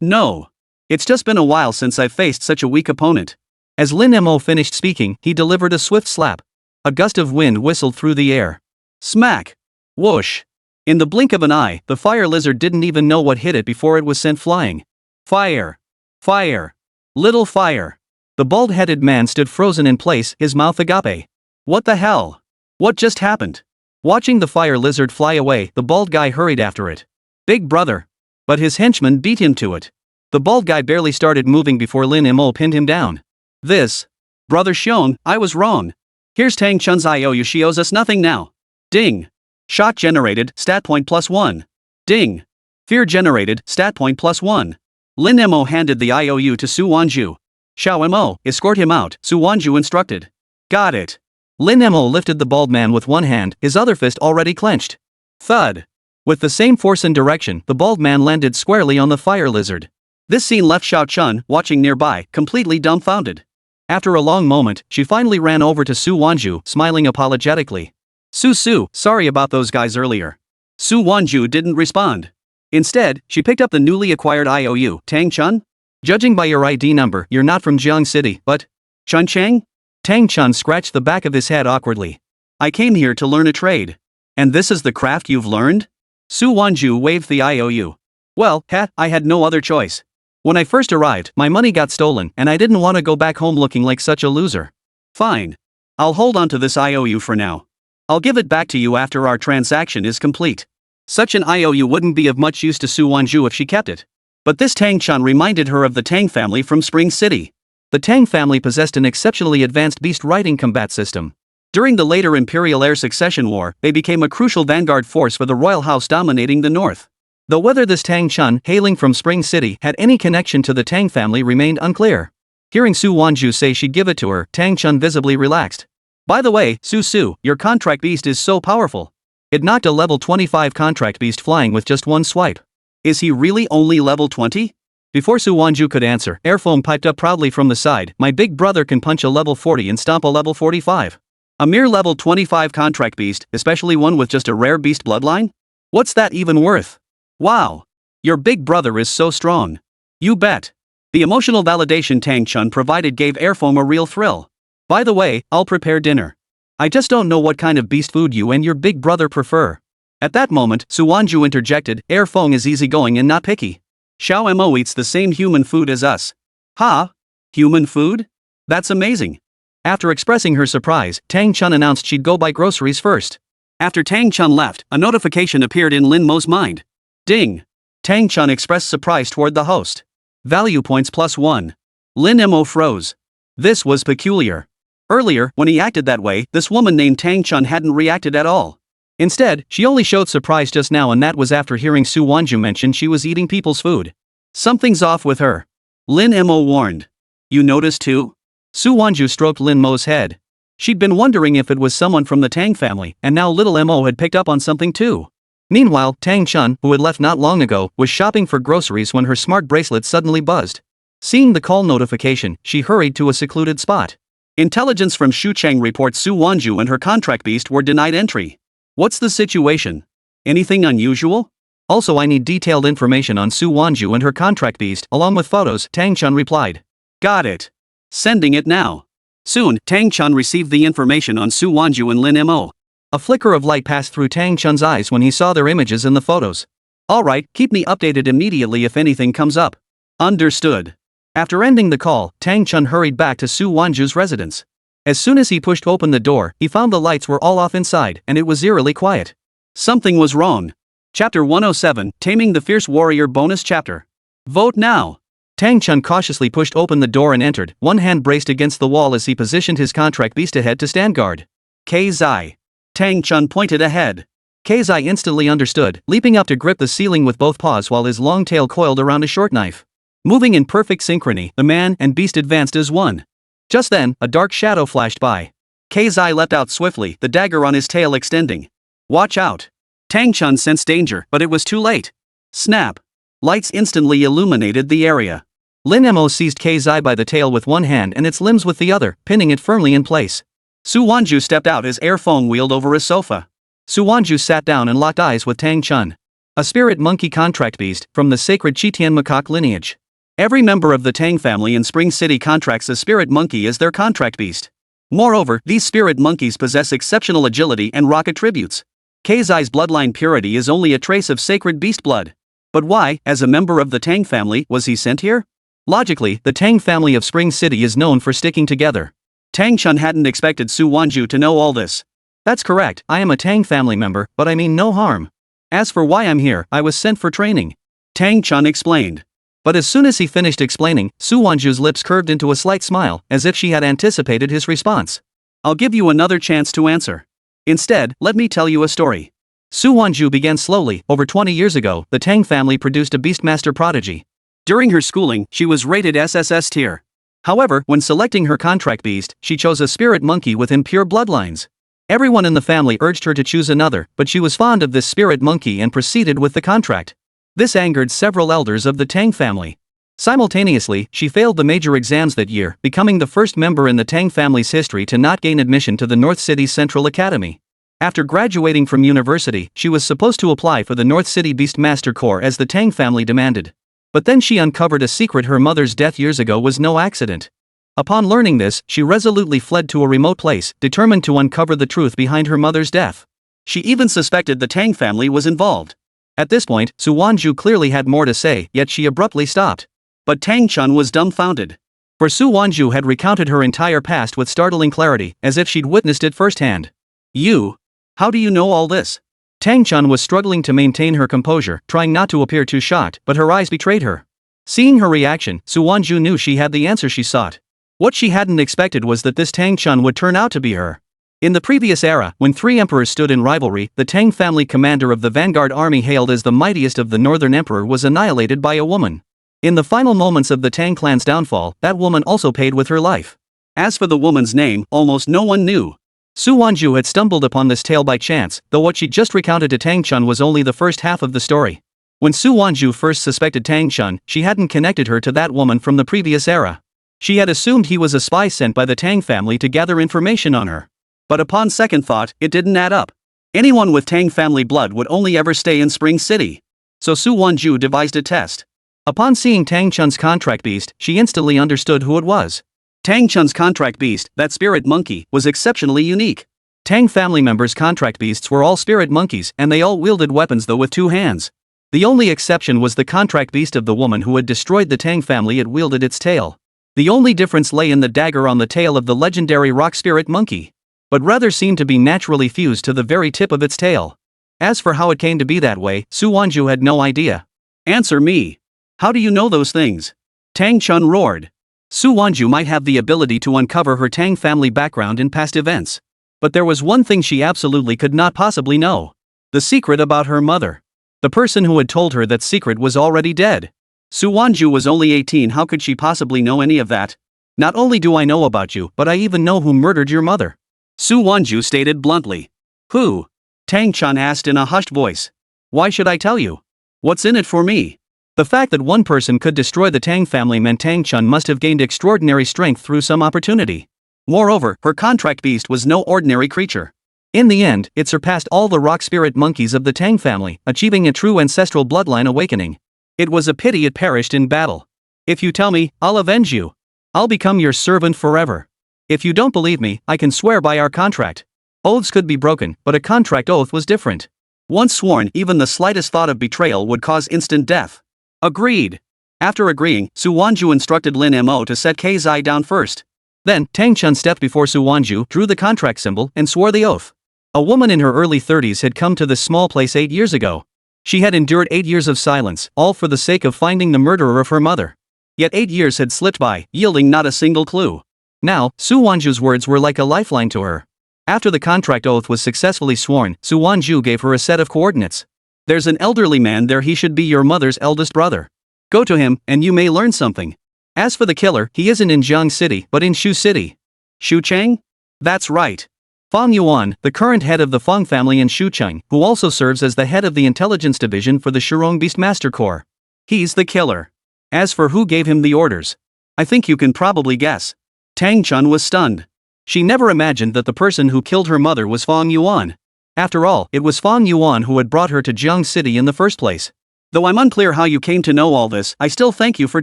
No. It's just been a while since I've faced such a weak opponent. As Lin Mo finished speaking, he delivered a swift slap. A gust of wind whistled through the air. Smack! Whoosh! In the blink of an eye, the fire lizard didn't even know what hit it before it was sent flying. Fire! Fire! Little fire! The bald-headed man stood frozen in place, his mouth agape. What the hell? What just happened? Watching the fire lizard fly away, the bald guy hurried after it. Big brother! But his henchman beat him to it. The bald guy barely started moving before Lin Mo pinned him down. Brother Xiong, I was wrong. Here's Tang Chun's IOU, she owes us nothing now. Ding. Shot generated, stat point +1. Ding. Fear generated, stat point +1. Lin Mo handed the IOU to Su Wanzhu. Xiao Mo, escort him out, Su Wanzhu instructed. Got it. Lin Mo lifted the bald man with one hand, his other fist already clenched. Thud. With the same force and direction, the bald man landed squarely on the fire lizard. This scene left Xiao Chun, watching nearby, completely dumbfounded. After a long moment, she finally ran over to Su Wanzhu, smiling apologetically. Su, sorry about those guys earlier. Su Wanzhu didn't respond. Instead, she picked up the newly acquired IOU. Tang Chun? Judging by your ID number, you're not from Jiang City, but... Chun Chang? Tang Chun scratched the back of his head awkwardly. I came here to learn a trade. And this is the craft you've learned? Su Wanzhu waved the IOU. Well, I had no other choice. When I first arrived, my money got stolen, and I didn't want to go back home looking like such a loser. Fine. I'll hold on to this IOU for now. I'll give it back to you after our transaction is complete. Such an IOU wouldn't be of much use to Su Wanzhu if she kept it. But this Tang Chun reminded her of the Tang family from Spring City. The Tang family possessed an exceptionally advanced beast riding combat system. During the later Imperial Heir Succession War, they became a crucial vanguard force for the royal house dominating the north. Though whether this Tang Chun, hailing from Spring City, had any connection to the Tang family remained unclear. Hearing Su Wanzhu say she'd give it to her, Tang Chun visibly relaxed. By the way, Su, your contract beast is so powerful. It knocked a level 25 contract beast flying with just one swipe. Is he really only level 20? Before Su Wanzhu could answer, Airfoam piped up proudly from the side. My big brother can punch a level 40 and stomp a level 45. A mere level 25 contract beast, especially one with just a rare beast bloodline? What's that even worth? Wow. Your big brother is so strong. You bet. The emotional validation Tang Chun provided gave Airfoam a real thrill. By the way, I'll prepare dinner. I just don't know what kind of beast food you and your big brother prefer. At that moment, Su Wanzhu interjected, Airfoam is easygoing and not picky. Xiao Mo eats the same human food as us. Ha? Human food? That's amazing. After expressing her surprise, Tang Chun announced she'd go buy groceries first. After Tang Chun left, a notification appeared in Lin Mo's mind. Ding! Tang Chun expressed surprise toward the host. Value points +1. Lin Mo froze. This was peculiar. Earlier, when he acted that way, this woman named Tang Chun hadn't reacted at all. Instead, she only showed surprise just now, and that was after hearing Su Wanzhu mention she was eating people's food. Something's off with her. Lin Mo warned. You noticed too? Su Wanzhu stroked Lin Mo's head. She'd been wondering if it was someone from the Tang family, and now little Mo had picked up on something too. Meanwhile, Tang Chun, who had left not long ago, was shopping for groceries when her smart bracelet suddenly buzzed. Seeing the call notification, she hurried to a secluded spot. Intelligence from Xuchang reports Su Wanzhu and her contract beast were denied entry. What's the situation? Anything unusual? Also, I need detailed information on Su Wanzhu and her contract beast, along with photos, Tang Chun replied. Got it. Sending it now. Soon, Tang Chun received the information on Su Wanzhu and Lin Mo. A flicker of light passed through Tang Chun's eyes when he saw their images in the photos. Alright, keep me updated immediately if anything comes up. Understood. After ending the call, Tang Chun hurried back to Su Wanzhu's residence. As soon as he pushed open the door, he found the lights were all off inside and it was eerily quiet. Something was wrong. Chapter 107, Taming the Fierce Warrior bonus chapter. Vote now. Tang Chun cautiously pushed open the door and entered, one hand braced against the wall as he positioned his contract beast ahead to stand guard. Zai. Tang Chun pointed ahead. Zai instantly understood, leaping up to grip the ceiling with both paws while his long tail coiled around a short knife. Moving in perfect synchrony, the man and beast advanced as one. Just then, a dark shadow flashed by. Zai leapt out swiftly, the dagger on his tail extending. Watch out. Tang Chun sensed danger, but it was too late. Snap. Lights instantly illuminated the area. Lin Mo seized Zai by the tail with one hand and its limbs with the other, pinning it firmly in place. Su Wanzhu stepped out as air foam wheeled over a sofa. Su Wanzhu sat down and locked eyes with Tang Chun. A spirit monkey contract beast, from the sacred Chitian macaque lineage. Every member of the Tang family in Spring City contracts a spirit monkey as their contract beast. Moreover, these spirit monkeys possess exceptional agility and rock attributes. Zai's bloodline purity is only a trace of sacred beast blood. But why, as a member of the Tang family, was he sent here? Logically, the Tang family of Spring City is known for sticking together. Tang Chun hadn't expected Su Wanzhu to know all this. That's correct, I am a Tang family member, but I mean no harm. As for why I'm here, I was sent for training. Tang Chun explained. But as soon as he finished explaining, Su Wanzhu's lips curved into a slight smile, as if she had anticipated his response. I'll give you another chance to answer. Instead, let me tell you a story. Su Wanzhu began slowly. Over 20 years ago, the Tang family produced a beastmaster prodigy. During her schooling, she was rated SSS tier. However, when selecting her contract beast, she chose a spirit monkey with impure bloodlines. Everyone in the family urged her to choose another, but she was fond of this spirit monkey and proceeded with the contract. This angered several elders of the Tang family. Simultaneously, she failed the major exams that year, becoming the first member in the Tang family's history to not gain admission to the North City Central Academy. After graduating from university, she was supposed to apply for the North City Beastmaster Corps as the Tang family demanded. But then she uncovered a secret: her mother's death years ago was no accident. Upon learning this, she resolutely fled to a remote place, determined to uncover the truth behind her mother's death. She even suspected the Tang family was involved. At this point, Su Wanzhu clearly had more to say, yet she abruptly stopped. But Tang Chun was dumbfounded. For Su Wanzhu had recounted her entire past with startling clarity, as if she'd witnessed it firsthand. You? How do you know all this? Tang Chun was struggling to maintain her composure, trying not to appear too shocked, but her eyes betrayed her. Seeing her reaction, Su Wanzhu knew she had the answer she sought. What she hadn't expected was that this Tang Chun would turn out to be her. In the previous era, when three emperors stood in rivalry, the Tang family commander of the vanguard army, hailed as the mightiest of the northern emperor, was annihilated by a woman. In the final moments of the Tang clan's downfall, that woman also paid with her life. As for the woman's name, almost no one knew. Su Wanzhu had stumbled upon this tale by chance, though what she just recounted to Tang Chun was only the first half of the story. When Su Wanzhu first suspected Tang Chun, she hadn't connected her to that woman from the previous era. She had assumed he was a spy sent by the Tang family to gather information on her. But upon second thought, it didn't add up. Anyone with Tang family blood would only ever stay in Spring City. So Su Wanzhu devised a test. Upon seeing Tang Chun's contract beast, she instantly understood who it was. Tang Chun's contract beast, that spirit monkey, was exceptionally unique. Tang family members' contract beasts were all spirit monkeys, and they all wielded weapons, though with two hands. The only exception was the contract beast of the woman who had destroyed the Tang family. It wielded its tail. The only difference lay in the dagger on the tail of the legendary rock spirit monkey. But rather seemed to be naturally fused to the very tip of its tail. As for how it came to be that way, Su Wanzhu had no idea. Answer me. How do you know those things? Tang Chun roared. Su Wanzhu might have the ability to uncover her Tang family background in past events. But there was one thing she absolutely could not possibly know. The secret about her mother. The person who had told her that secret was already dead. Su Wanzhu was only 18, how could she possibly know any of that? Not only do I know about you, but I even know who murdered your mother. Su Wanzhu stated bluntly. Who? Tang Chun asked in a hushed voice. Why should I tell you? What's in it for me? The fact that one person could destroy the Tang family meant Tang Chun must have gained extraordinary strength through some opportunity. Moreover, her contract beast was no ordinary creature. In the end, it surpassed all the rock spirit monkeys of the Tang family, achieving a true ancestral bloodline awakening. It was a pity it perished in battle. If you tell me, I'll avenge you. I'll become your servant forever. If you don't believe me, I can swear by our contract. Oaths could be broken, but a contract oath was different. Once sworn, even the slightest thought of betrayal would cause instant death. Agreed. After agreeing, Su Wanzhu instructed Lin Mo to set Zai down first. Then, Tang Chun stepped before Su Wanzhu, drew the contract symbol, and swore the oath. A woman in her early 30s had come to this small place 8 years ago. She had endured 8 years of silence, all for the sake of finding the murderer of her mother. Yet 8 years had slipped by, yielding not a single clue. Now, Su Wanzhu's words were like a lifeline to her. After the contract oath was successfully sworn, Su Wanzhu gave her a set of coordinates. There's an elderly man there, he should be your mother's eldest brother. Go to him, and you may learn something. As for the killer, he isn't in Jiang City, but in Shu City. Shu Cheng? That's right. Fang Yuan, the current head of the Fang family in Shucheng, who also serves as the head of the intelligence division for the Shurong Beastmaster Corps. He's the killer. As for who gave him the orders, I think you can probably guess. Tang Chun was stunned. She never imagined that the person who killed her mother was Fang Yuan. After all, it was Fang Yuan who had brought her to Jiang City in the first place. Though I'm unclear how you came to know all this, I still thank you for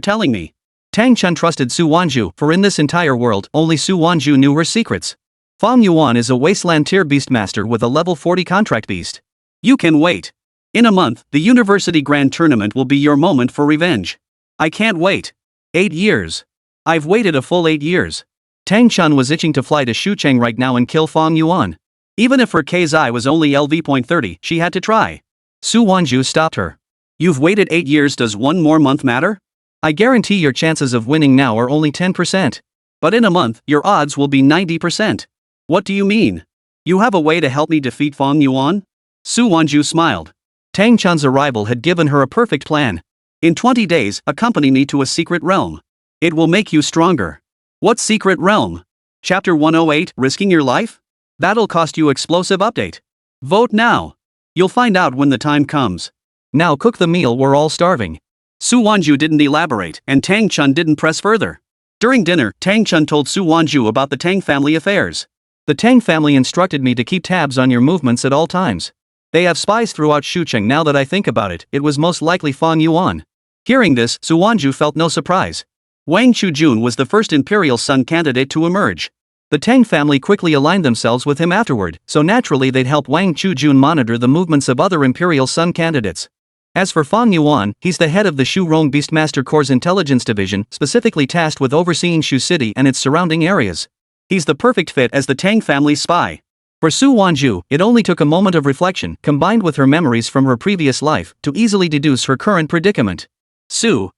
telling me. Tang Chun trusted Su Wanzhu, for in this entire world, only Su Wanzhu knew her secrets. Fang Yuan is a wasteland tier beastmaster with a level 40 contract beast. You can wait. In a month, the University Grand Tournament will be your moment for revenge. I can't wait. 8 years. I've waited a full 8 years. Tang Chun was itching to fly to Shucheng right now and kill Fang Yuan. Even if her Zai was only LV.30, she had to try. Su Wanzhu stopped her. You've waited 8 years, does one more month matter? I guarantee your chances of winning now are only 10%. But in a month, your odds will be 90%. What do you mean? You have a way to help me defeat Fang Yuan? Su Wanzhu smiled. Tang Chun's arrival had given her a perfect plan. In 20 days, accompany me to a secret realm. It will make you stronger. What secret realm? Chapter 108, Risking Your Life? That'll cost you explosive update. Vote now. You'll find out when the time comes. Now cook the meal, we're all starving. Su Wanzhu didn't elaborate, and Tang Chun didn't press further. During dinner, Tang Chun told Su Wanzhu about the Tang family affairs. The Tang family instructed me to keep tabs on your movements at all times. They have spies throughout Shucheng. Now that I think about it, it was most likely Fang Yuan. Hearing this, Su Wanzhu felt no surprise. Wang Chujun was the first Imperial Sun candidate to emerge. The Tang family quickly aligned themselves with him afterward, so naturally they'd help Wang Chujun monitor the movements of other Imperial Sun candidates. As for Fang Yuan, he's the head of the Shurong Beastmaster Corps' intelligence division, specifically tasked with overseeing Shu City and its surrounding areas. He's the perfect fit as the Tang family's spy. For Su Wanzhu, it only took a moment of reflection, combined with her memories from her previous life, to easily deduce her current predicament. Su.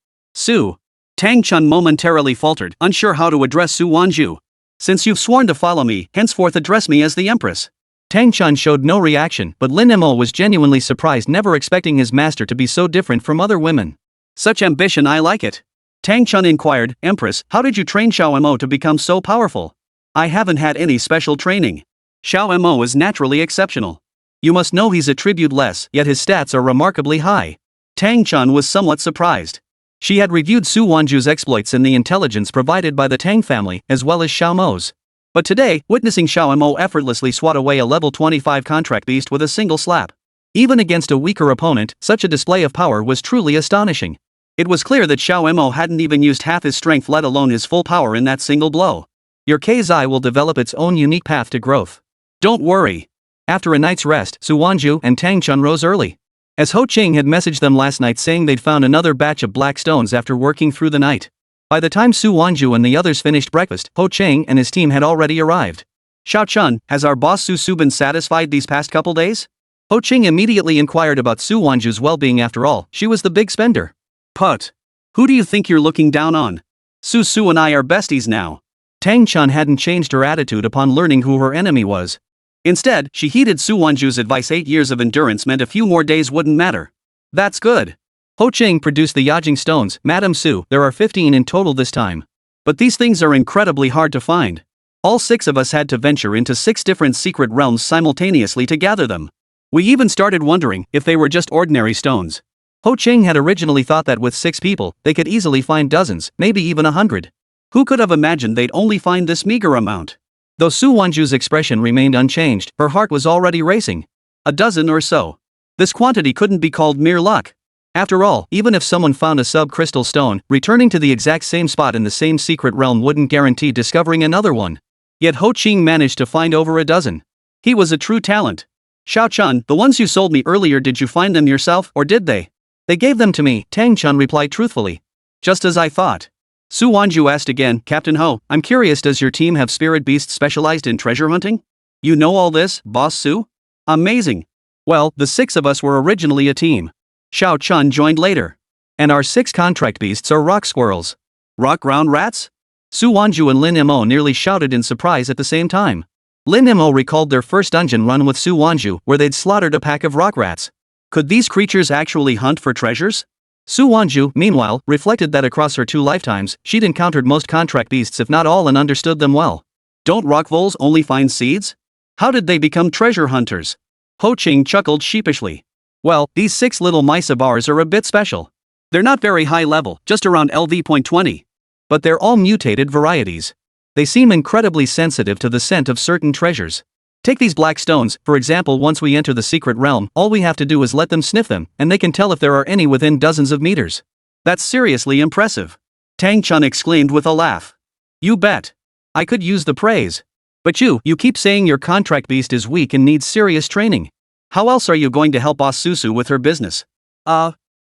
Tang Chun momentarily faltered, unsure how to address Su Wanzhu. Since you've sworn to follow me, henceforth address me as the Empress. Tang Chun showed no reaction, but Lin Mo was genuinely surprised, never expecting his master to be so different from other women. Such ambition, I like it. Tang Chun inquired, Empress, how did you train Xiao Mo to become so powerful? I haven't had any special training. Xiao Mo is naturally exceptional. You must know he's attributeless, yet his stats are remarkably high. Tang Chun was somewhat surprised. She had reviewed Su Wanzhu's exploits in the intelligence provided by the Tang family, as well as Xiao Mo's. But today, witnessing Xiao Mo effortlessly swat away a level 25 contract beast with a single slap. Even against a weaker opponent, such a display of power was truly astonishing. It was clear that Xiao Mo hadn't even used half his strength, let alone his full power, in that single blow. Your Zai will develop its own unique path to growth. Don't worry. After a night's rest, Su Wanzhu and Tang Chun rose early. As Ho Ching had messaged them last night saying they'd found another batch of black stones after working through the night. By the time Su Wanzhu and the others finished breakfast, Ho Ching and his team had already arrived. Xiao Chun, has our boss Su been satisfied these past couple days? Ho Ching immediately inquired about Su Wanzhu's well-being. After all, she was the big spender. Put. Who do you think you're looking down on? Su and I are besties now. Tang Chun hadn't changed her attitude upon learning who her enemy was. Instead, she heeded Su Wanzhu's advice. 8 years of endurance meant a few more days wouldn't matter. That's good. Ho Ching produced the Yajing stones. Madam Su, there are 15 in total this time. But these things are incredibly hard to find. All 6 of us had to venture into 6 different secret realms simultaneously to gather them. We even started wondering if they were just ordinary stones. Ho Ching had originally thought that with 6 people, they could easily find dozens, maybe even 100. Who could have imagined they'd only find this meager amount? Though Su Wanzhu's expression remained unchanged, her heart was already racing. A dozen or so. This quantity couldn't be called mere luck. After all, even if someone found a sub-crystal stone, returning to the exact same spot in the same secret realm wouldn't guarantee discovering another one. Yet Ho Qing managed to find over a dozen. He was a true talent. Xiao Chun, the ones you sold me earlier, did you find them yourself, or did they? They gave them to me, Tang Chun replied truthfully. Just as I thought. Su Wanzhu asked again, Captain Ho, I'm curious, does your team have spirit beasts specialized in treasure hunting? You know all this, Boss Su? Amazing. Well, the 6 of us were originally a team. Xiao Chun joined later. And our 6 contract beasts are rock squirrels. Rock ground rats? Su Wanzhu and Lin Mo nearly shouted in surprise at the same time. Lin Mo recalled their first dungeon run with Su Wanzhu, where they'd slaughtered a pack of rock rats. Could these creatures actually hunt for treasures? Su Wanzhu, meanwhile, reflected that across her 2 lifetimes, she'd encountered most contract beasts if not all and understood them well. Don't rock voles only find seeds? How did they become treasure hunters? Ho Qing chuckled sheepishly. Well, these 6 little mice of ours are a bit special. They're not very high level, just around LV.20. But they're all mutated varieties. They seem incredibly sensitive to the scent of certain treasures. Take these black stones, for example. Once we enter the secret realm, all we have to do is let them sniff them, and they can tell if there are any within dozens of meters. That's seriously impressive. Tang Chun exclaimed with a laugh. You bet. I could use the praise. But you keep saying your contract beast is weak and needs serious training. How else are you going to help Boss Susu with her business?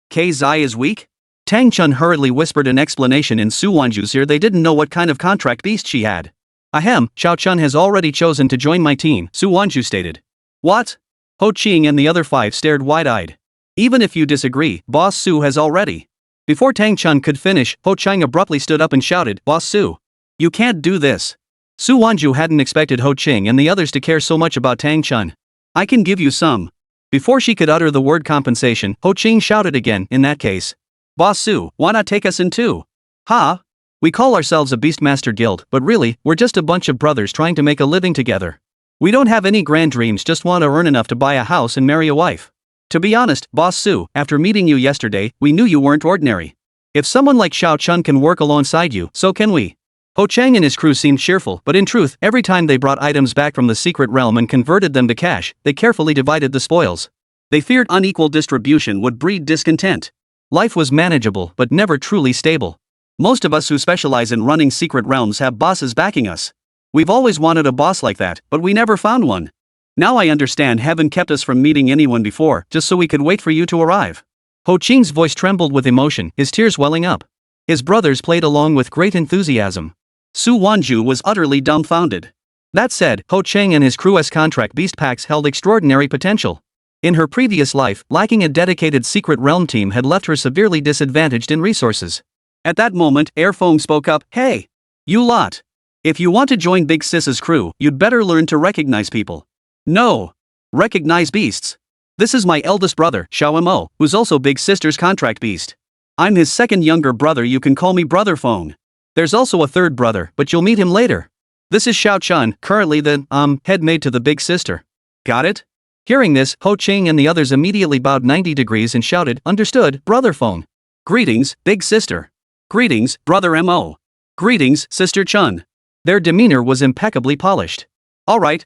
K Zai is weak? Tang Chun hurriedly whispered an explanation in Su Wanzhu's ear. They didn't know what kind of contract beast she had. Ahem, Xiao Chun has already chosen to join my team, Su Wanzhu stated. What? Ho Qing and the other 5 stared wide-eyed. Even if you disagree, Boss Su has already. Before Tang Chun could finish, Ho Qing abruptly stood up and shouted, Boss Su. You can't do this. Su Wanzhu hadn't expected Ho Qing and the others to care so much about Tang Chun. I can give you some. Before she could utter the word compensation, Ho Qing shouted again, in that case. Boss Su, why not take us in too? Ha? We call ourselves a Beastmaster Guild, but really, we're just a bunch of brothers trying to make a living together. We don't have any grand dreams, just want to earn enough to buy a house and marry a wife. To be honest, Boss Su, after meeting you yesterday, we knew you weren't ordinary. If someone like Xiao Chun can work alongside you, so can we. Ho Chang and his crew seemed cheerful, but in truth, every time they brought items back from the secret realm and converted them to cash, they carefully divided the spoils. They feared unequal distribution would breed discontent. Life was manageable, but never truly stable. Most of us who specialize in running secret realms have bosses backing us. We've always wanted a boss like that, but we never found one. Now I understand heaven kept us from meeting anyone before, just so we could wait for you to arrive. Ho Qing's voice trembled with emotion, his tears welling up. His brothers played along with great enthusiasm. Su Wanzhu was utterly dumbfounded. That said, Ho Chang and his crew's contract beast packs held extraordinary potential. In her previous life, lacking a dedicated secret realm team had left her severely disadvantaged in resources. At that moment, Airfong spoke up, Hey! You lot! If you want to join Big Sis's crew, you'd better learn to recognize people. No! Recognize beasts. This is my eldest brother, Xiao Mo, who's also Big Sister's contract beast. I'm his second younger brother, you can call me Brother Fong. There's also a third brother, but you'll meet him later. This is Xiao Chun, currently the, head maid to the Big Sister. Got it? Hearing this, Ho Qing and the others immediately bowed 90 degrees and shouted, Understood, Brother Fong. Greetings, Big Sister. Greetings, Brother Mo. Greetings, Sister Chun. Their demeanor was impeccably polished. All right.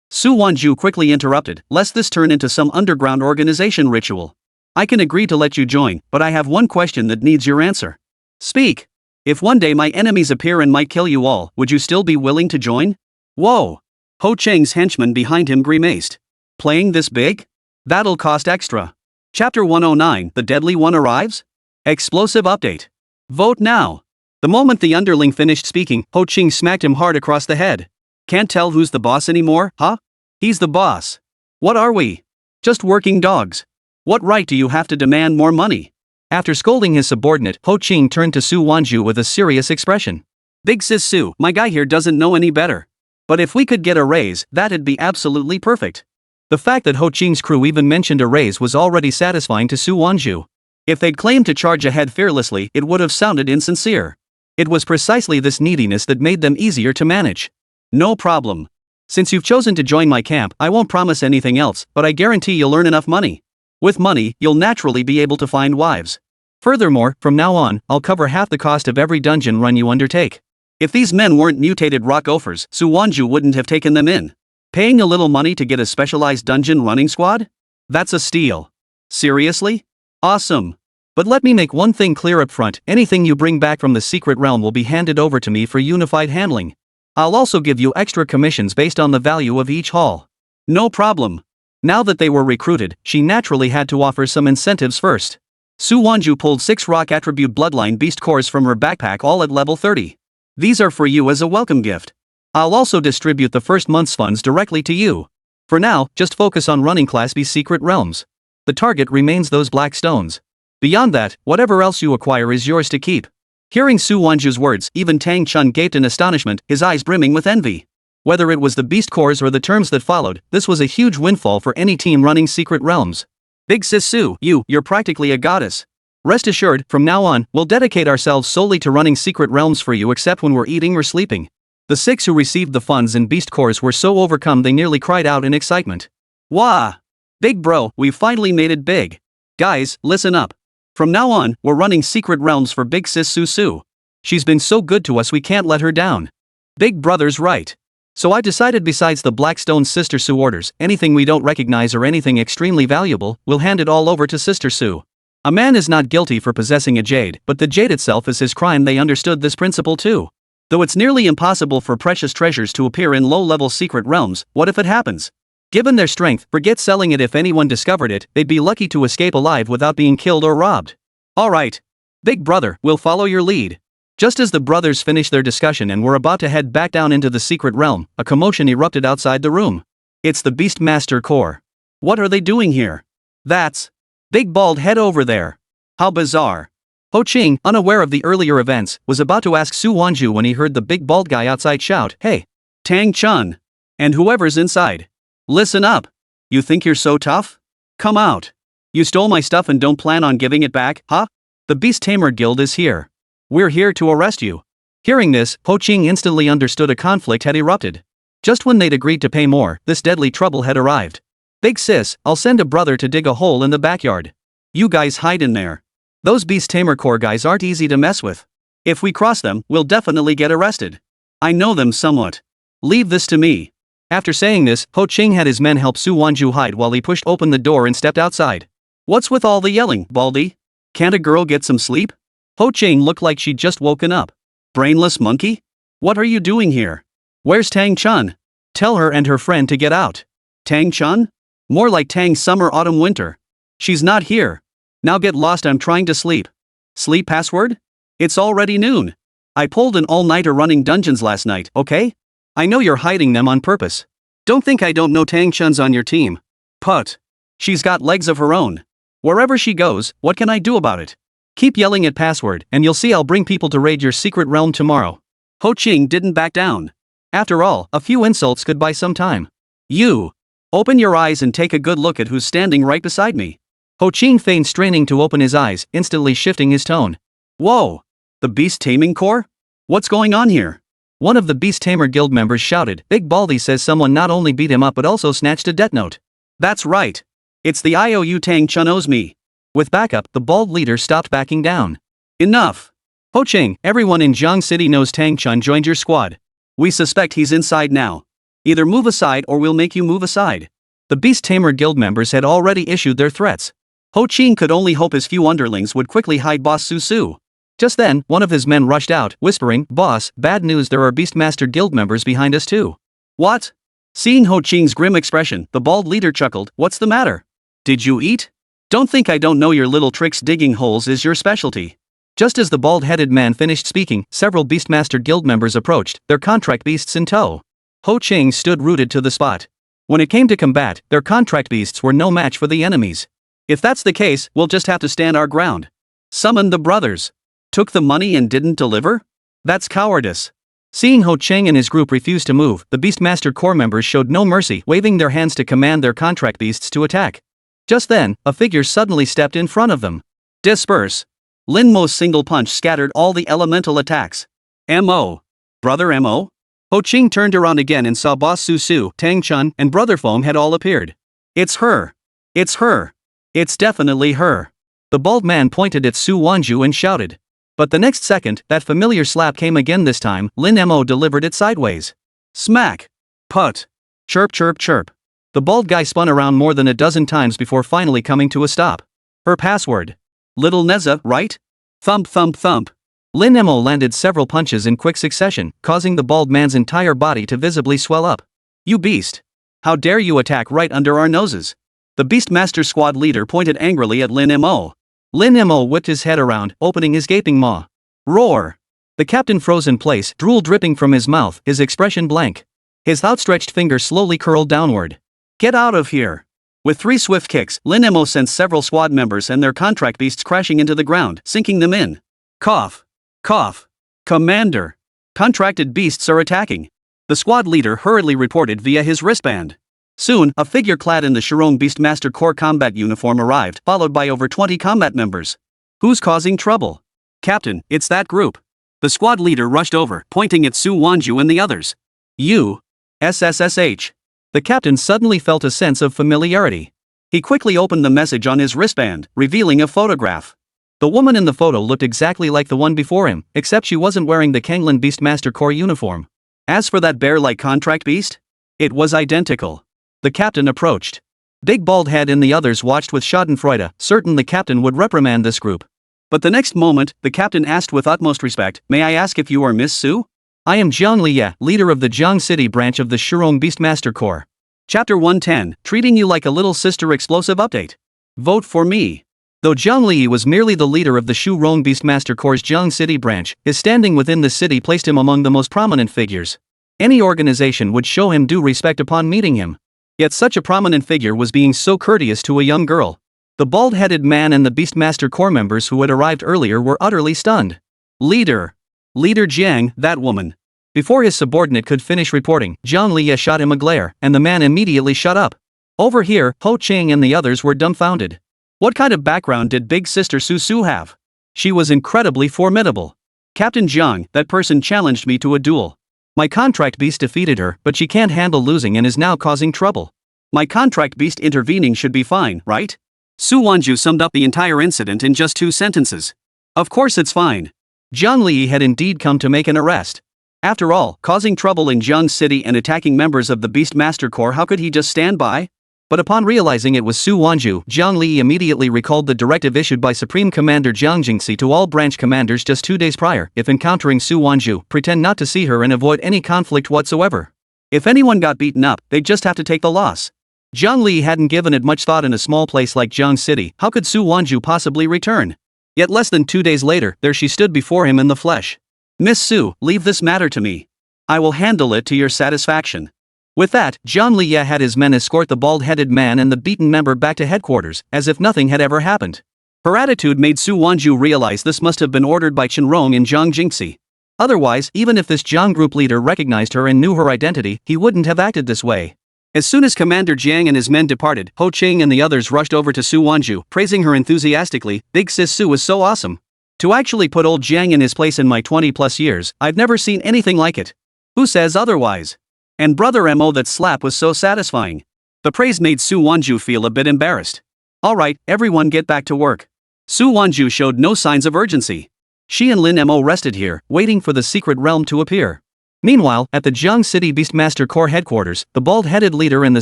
Su Wanzhu quickly interrupted, lest this turn into some underground organization ritual. I can agree to let you join, but I have one question that needs your answer. Speak. If one day my enemies appear and might kill you all, would you still be willing to join? Whoa! Ho Chang's henchman behind him grimaced. Playing this big? That'll cost extra. Chapter 109, The Deadly One Arrives? Explosive update. Vote now. The moment the underling finished speaking, Ho Qing smacked him hard across the head. Can't tell who's the boss anymore, huh? He's the boss. What are we? Just working dogs. What right do you have to demand more money? After scolding his subordinate, Ho Qing turned to Su Wanzhu with a serious expression. Big Sis Su, my guy here doesn't know any better. But if we could get a raise, that'd be absolutely perfect. The fact that Ho Qing's crew even mentioned a raise was already satisfying to Su Wanzhu. If they'd claimed to charge ahead fearlessly, it would have sounded insincere. It was precisely this neediness that made them easier to manage. No problem. Since you've chosen to join my camp, I won't promise anything else, but I guarantee you'll earn enough money. With money, you'll naturally be able to find wives. Furthermore, from now on, I'll cover half the cost of every dungeon run you undertake. If these men weren't mutated rock gophers, Su Wanzhu wouldn't have taken them in. Paying a little money to get a specialized dungeon running squad? That's a steal. Seriously? Awesome. But let me make one thing clear up front, anything you bring back from the secret realm will be handed over to me for unified handling. I'll also give you extra commissions based on the value of each haul. No problem. Now that they were recruited, she naturally had to offer some incentives first. Su Wanzhu pulled 6 rock attribute bloodline beast cores from her backpack, all at level 30. These are for you as a welcome gift. I'll also distribute the first month's funds directly to you. For now, just focus on running Class B secret realms. The target remains those black stones. Beyond that, whatever else you acquire is yours to keep. Hearing Su Wanzhu's words, even Tang Chun gaped in astonishment, his eyes brimming with envy. Whether it was the beast cores or the terms that followed, this was a huge windfall for any team running secret realms. Big sis Su, you're practically a goddess. Rest assured, from now on, we'll dedicate ourselves solely to running secret realms for you except when we're eating or sleeping. The 6 who received the funds and beast cores were so overcome they nearly cried out in excitement. Wah! Big bro, we finally made it big. Guys, listen up. From now on, we're running secret realms for big sis Su. She's been so good to us we can't let her down. Big brother's right. So I decided besides the Blackstone Sister Su orders, anything we don't recognize or anything extremely valuable, we'll hand it all over to Sister Su. A man is not guilty for possessing a jade, but the jade itself is his crime. They understood this principle too. Though it's nearly impossible for precious treasures to appear in low-level secret realms, what if it happens? Given their strength, forget selling it. If anyone discovered it, they'd be lucky to escape alive without being killed or robbed. Alright. Big brother, we'll follow your lead. Just as the brothers finished their discussion and were about to head back down into the secret realm, a commotion erupted outside the room. It's the Beastmaster Corps. What are they doing here? That's big bald head over there. How bizarre. Ho Qing, unaware of the earlier events, was about to ask Su Wanzhu when he heard the big bald guy outside shout, "Hey, Tang Chun! And whoever's inside. Listen up. You think you're so tough? Come out. You stole my stuff and don't plan on giving it back, huh? The Beast Tamer Guild is here. We're here to arrest you." Hearing this, Ho Qing instantly understood a conflict had erupted. Just when they'd agreed to pay more, this deadly trouble had arrived. Big sis, I'll send a brother to dig a hole in the backyard. You guys hide in there. Those Beast Tamer Corps guys aren't easy to mess with. If we cross them, we'll definitely get arrested. I know them somewhat. Leave this to me. After saying this, Ho Qing had his men help Su Wanzhu hide while he pushed open the door and stepped outside. What's with all the yelling, Baldy? Can't a girl get some sleep? Ho Qing looked like she'd just woken up. Brainless monkey? What are you doing here? Where's Tang Chun? Tell her and her friend to get out. Tang Chun? More like Tang Summer Autumn Winter. She's not here. Now get lost, I'm trying to sleep. Sleep password? It's already noon. I pulled an all-nighter running dungeons last night, okay? I know you're hiding them on purpose. Don't think I don't know Tang Chun's on your team. Put. She's got legs of her own. Wherever she goes, what can I do about it? Keep yelling at password, and you'll see I'll bring people to raid your secret realm tomorrow. Ho Qing didn't back down. After all, a few insults could buy some time. You. Open your eyes and take a good look at who's standing right beside me. Ho Qing feigned straining to open his eyes, instantly shifting his tone. Whoa! The Beast Taming Corps? What's going on here? One of the Beast Tamer Guild members shouted. Big Baldy says someone not only beat him up but also snatched a death note. That's right. It's the IOU Tang Chun owes me. With backup, the bald leader stopped backing down. Enough. Ho Qing, everyone in Jiang City knows Tang Chun joined your squad. We suspect he's inside now. Either move aside or we'll make you move aside. The Beast Tamer Guild members had already issued their threats. Ho Qing could only hope his few underlings would quickly hide Boss Su. Just then, one of his men rushed out, whispering, "Boss, bad news, there are Beastmaster Guild members behind us too." What? Seeing Ho Qing's grim expression, the bald leader chuckled. What's the matter? Did you eat? Don't think I don't know your little tricks. Digging holes is your specialty. Just as the bald-headed man finished speaking, several Beastmaster Guild members approached, their contract beasts in tow. Ho Qing stood rooted to the spot. When it came to combat, their contract beasts were no match for the enemies. If that's the case, we'll just have to stand our ground. Summon the brothers. Took the money and didn't deliver? That's cowardice. Seeing Ho Qing and his group refuse to move, the Beastmaster Corps members showed no mercy, waving their hands to command their contract beasts to attack. Just then, a figure suddenly stepped in front of them. Disperse. Lin Mo's single punch scattered all the elemental attacks. M.O. Brother M.O.? Ho Qing turned around again and saw Boss Su, Tang Chun, and Brother Foam had all appeared. It's her. It's her. It's definitely her. The bald man pointed at Su Wanzhu and shouted. But the next second, that familiar slap came again. This time, Lin Mo delivered it sideways. Smack. Put. Chirp chirp chirp. The bald guy spun around more than a dozen times before finally coming to a stop. Her password. Little Neza, right? Thump thump thump. Lin Mo landed several punches in quick succession, causing the bald man's entire body to visibly swell up. You beast! How dare you attack right under our noses? The Beastmaster squad leader pointed angrily at Lin Mo. Lin Mo whipped his head around, opening his gaping maw. Roar! The captain froze in place, drool dripping from his mouth, his expression blank. His outstretched finger slowly curled downward. Get out of here! With 3 swift kicks, Lin Mo sent several squad members and their contract beasts crashing into the ground, sinking them in. Cough! Cough! Commander! Contracted beasts are attacking. The squad leader hurriedly reported via his wristband. Soon, a figure clad in the Shirong Beastmaster Corps combat uniform arrived, followed by over 20 combat members. Who's causing trouble? Captain, it's that group. The squad leader rushed over, pointing at Su Wanzhu and the others. You. SSSH. The captain suddenly felt a sense of familiarity. He quickly opened the message on his wristband, revealing a photograph. The woman in the photo looked exactly like the one before him, except she wasn't wearing the Kanglin Beastmaster Corps uniform. As for that bear-like contract beast, it was identical. The captain approached. Big Bald Head and the others watched with schadenfreude, certain the captain would reprimand this group. But the next moment, the captain asked with utmost respect, "May I ask if you are Miss Su?" "I am Jiang Li, leader of the Jiang City branch of the Shirong Beastmaster Corps." Chapter 110, Treating You Like a Little Sister Explosive Update. Vote for me. Though Jiang Li was merely the leader of the Shirong Beastmaster Corps' Jiang City branch, his standing within the city placed him among the most prominent figures. Any organization would show him due respect upon meeting him. Yet such a prominent figure was being so courteous to a young girl. The bald-headed man and the Beastmaster Corps members who had arrived earlier were utterly stunned. Leader Jiang, that woman. Before his subordinate could finish reporting, Jiang Li shot him a glare, and the man immediately shut up. Over here, Ho Qing and the others were dumbfounded. What kind of background did Big Sister Su have? She was incredibly formidable. Captain Jiang, that person challenged me to a duel. My contract beast defeated her, but she can't handle losing and is now causing trouble. My contract beast intervening should be fine, right? Su Wanzhu summed up the entire incident in just 2 sentences. Of course it's fine. Jiang Li had indeed come to make an arrest. After all, causing trouble in Jiang City and attacking members of the Beastmaster Corps, how could he just stand by? But upon realizing it was Su Wanzhu, Jiang Li immediately recalled the directive issued by Supreme Commander Jiang Jingxi to all branch commanders just 2 days prior: if encountering Su Wanzhu, pretend not to see her and avoid any conflict whatsoever. If anyone got beaten up, they'd just have to take the loss. Jiang Li hadn't given it much thought. In a small place like Jiang City, how could Su Wanzhu possibly return? Yet less than 2 days later, there she stood before him in the flesh. Miss Su, leave this matter to me. I will handle it to your satisfaction. With that, Jiang Li had his men escort the bald-headed man and the beaten member back to headquarters, as if nothing had ever happened. Her attitude made Su Wanzhu realize this must have been ordered by Qinrong and Jiang Jingxi. Otherwise, even if this Jiang group leader recognized her and knew her identity, he wouldn't have acted this way. As soon as Commander Jiang and his men departed, Ho Qing and the others rushed over to Su Wanzhu, praising her enthusiastically. Big Sis Su was so awesome. To actually put old Jiang in his place in my 20+ years, I've never seen anything like it. Who says otherwise? And Brother Mo, that slap was so satisfying. The praise made Su Wanzhu feel a bit embarrassed. Alright, everyone get back to work. Su Wanzhu showed no signs of urgency. She and Lin Mo rested here, waiting for the secret realm to appear. Meanwhile, at the Jiang City Beastmaster Corps headquarters, the bald-headed leader and the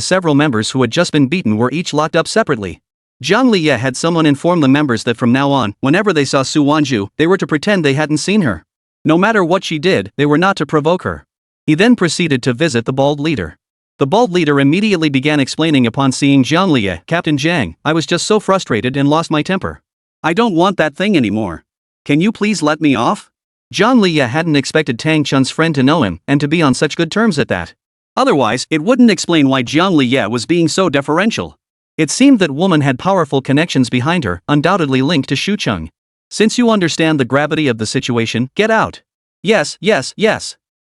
several members who had just been beaten were each locked up separately. Jiang Li had someone inform the members that from now on, whenever they saw Su Wanzhu, they were to pretend they hadn't seen her. No matter what she did, they were not to provoke her. He then proceeded to visit the bald leader. The bald leader immediately began explaining upon seeing Jiang Li. Captain Jiang, I was just so frustrated and lost my temper. I don't want that thing anymore. Can you please let me off? Jiang Li hadn't expected Tang Chun's friend to know him, and to be on such good terms at that. Otherwise, it wouldn't explain why Jiang Li was being so deferential. It seemed that woman had powerful connections behind her, undoubtedly linked to Shucheng. Since you understand the gravity of the situation, get out. Yes.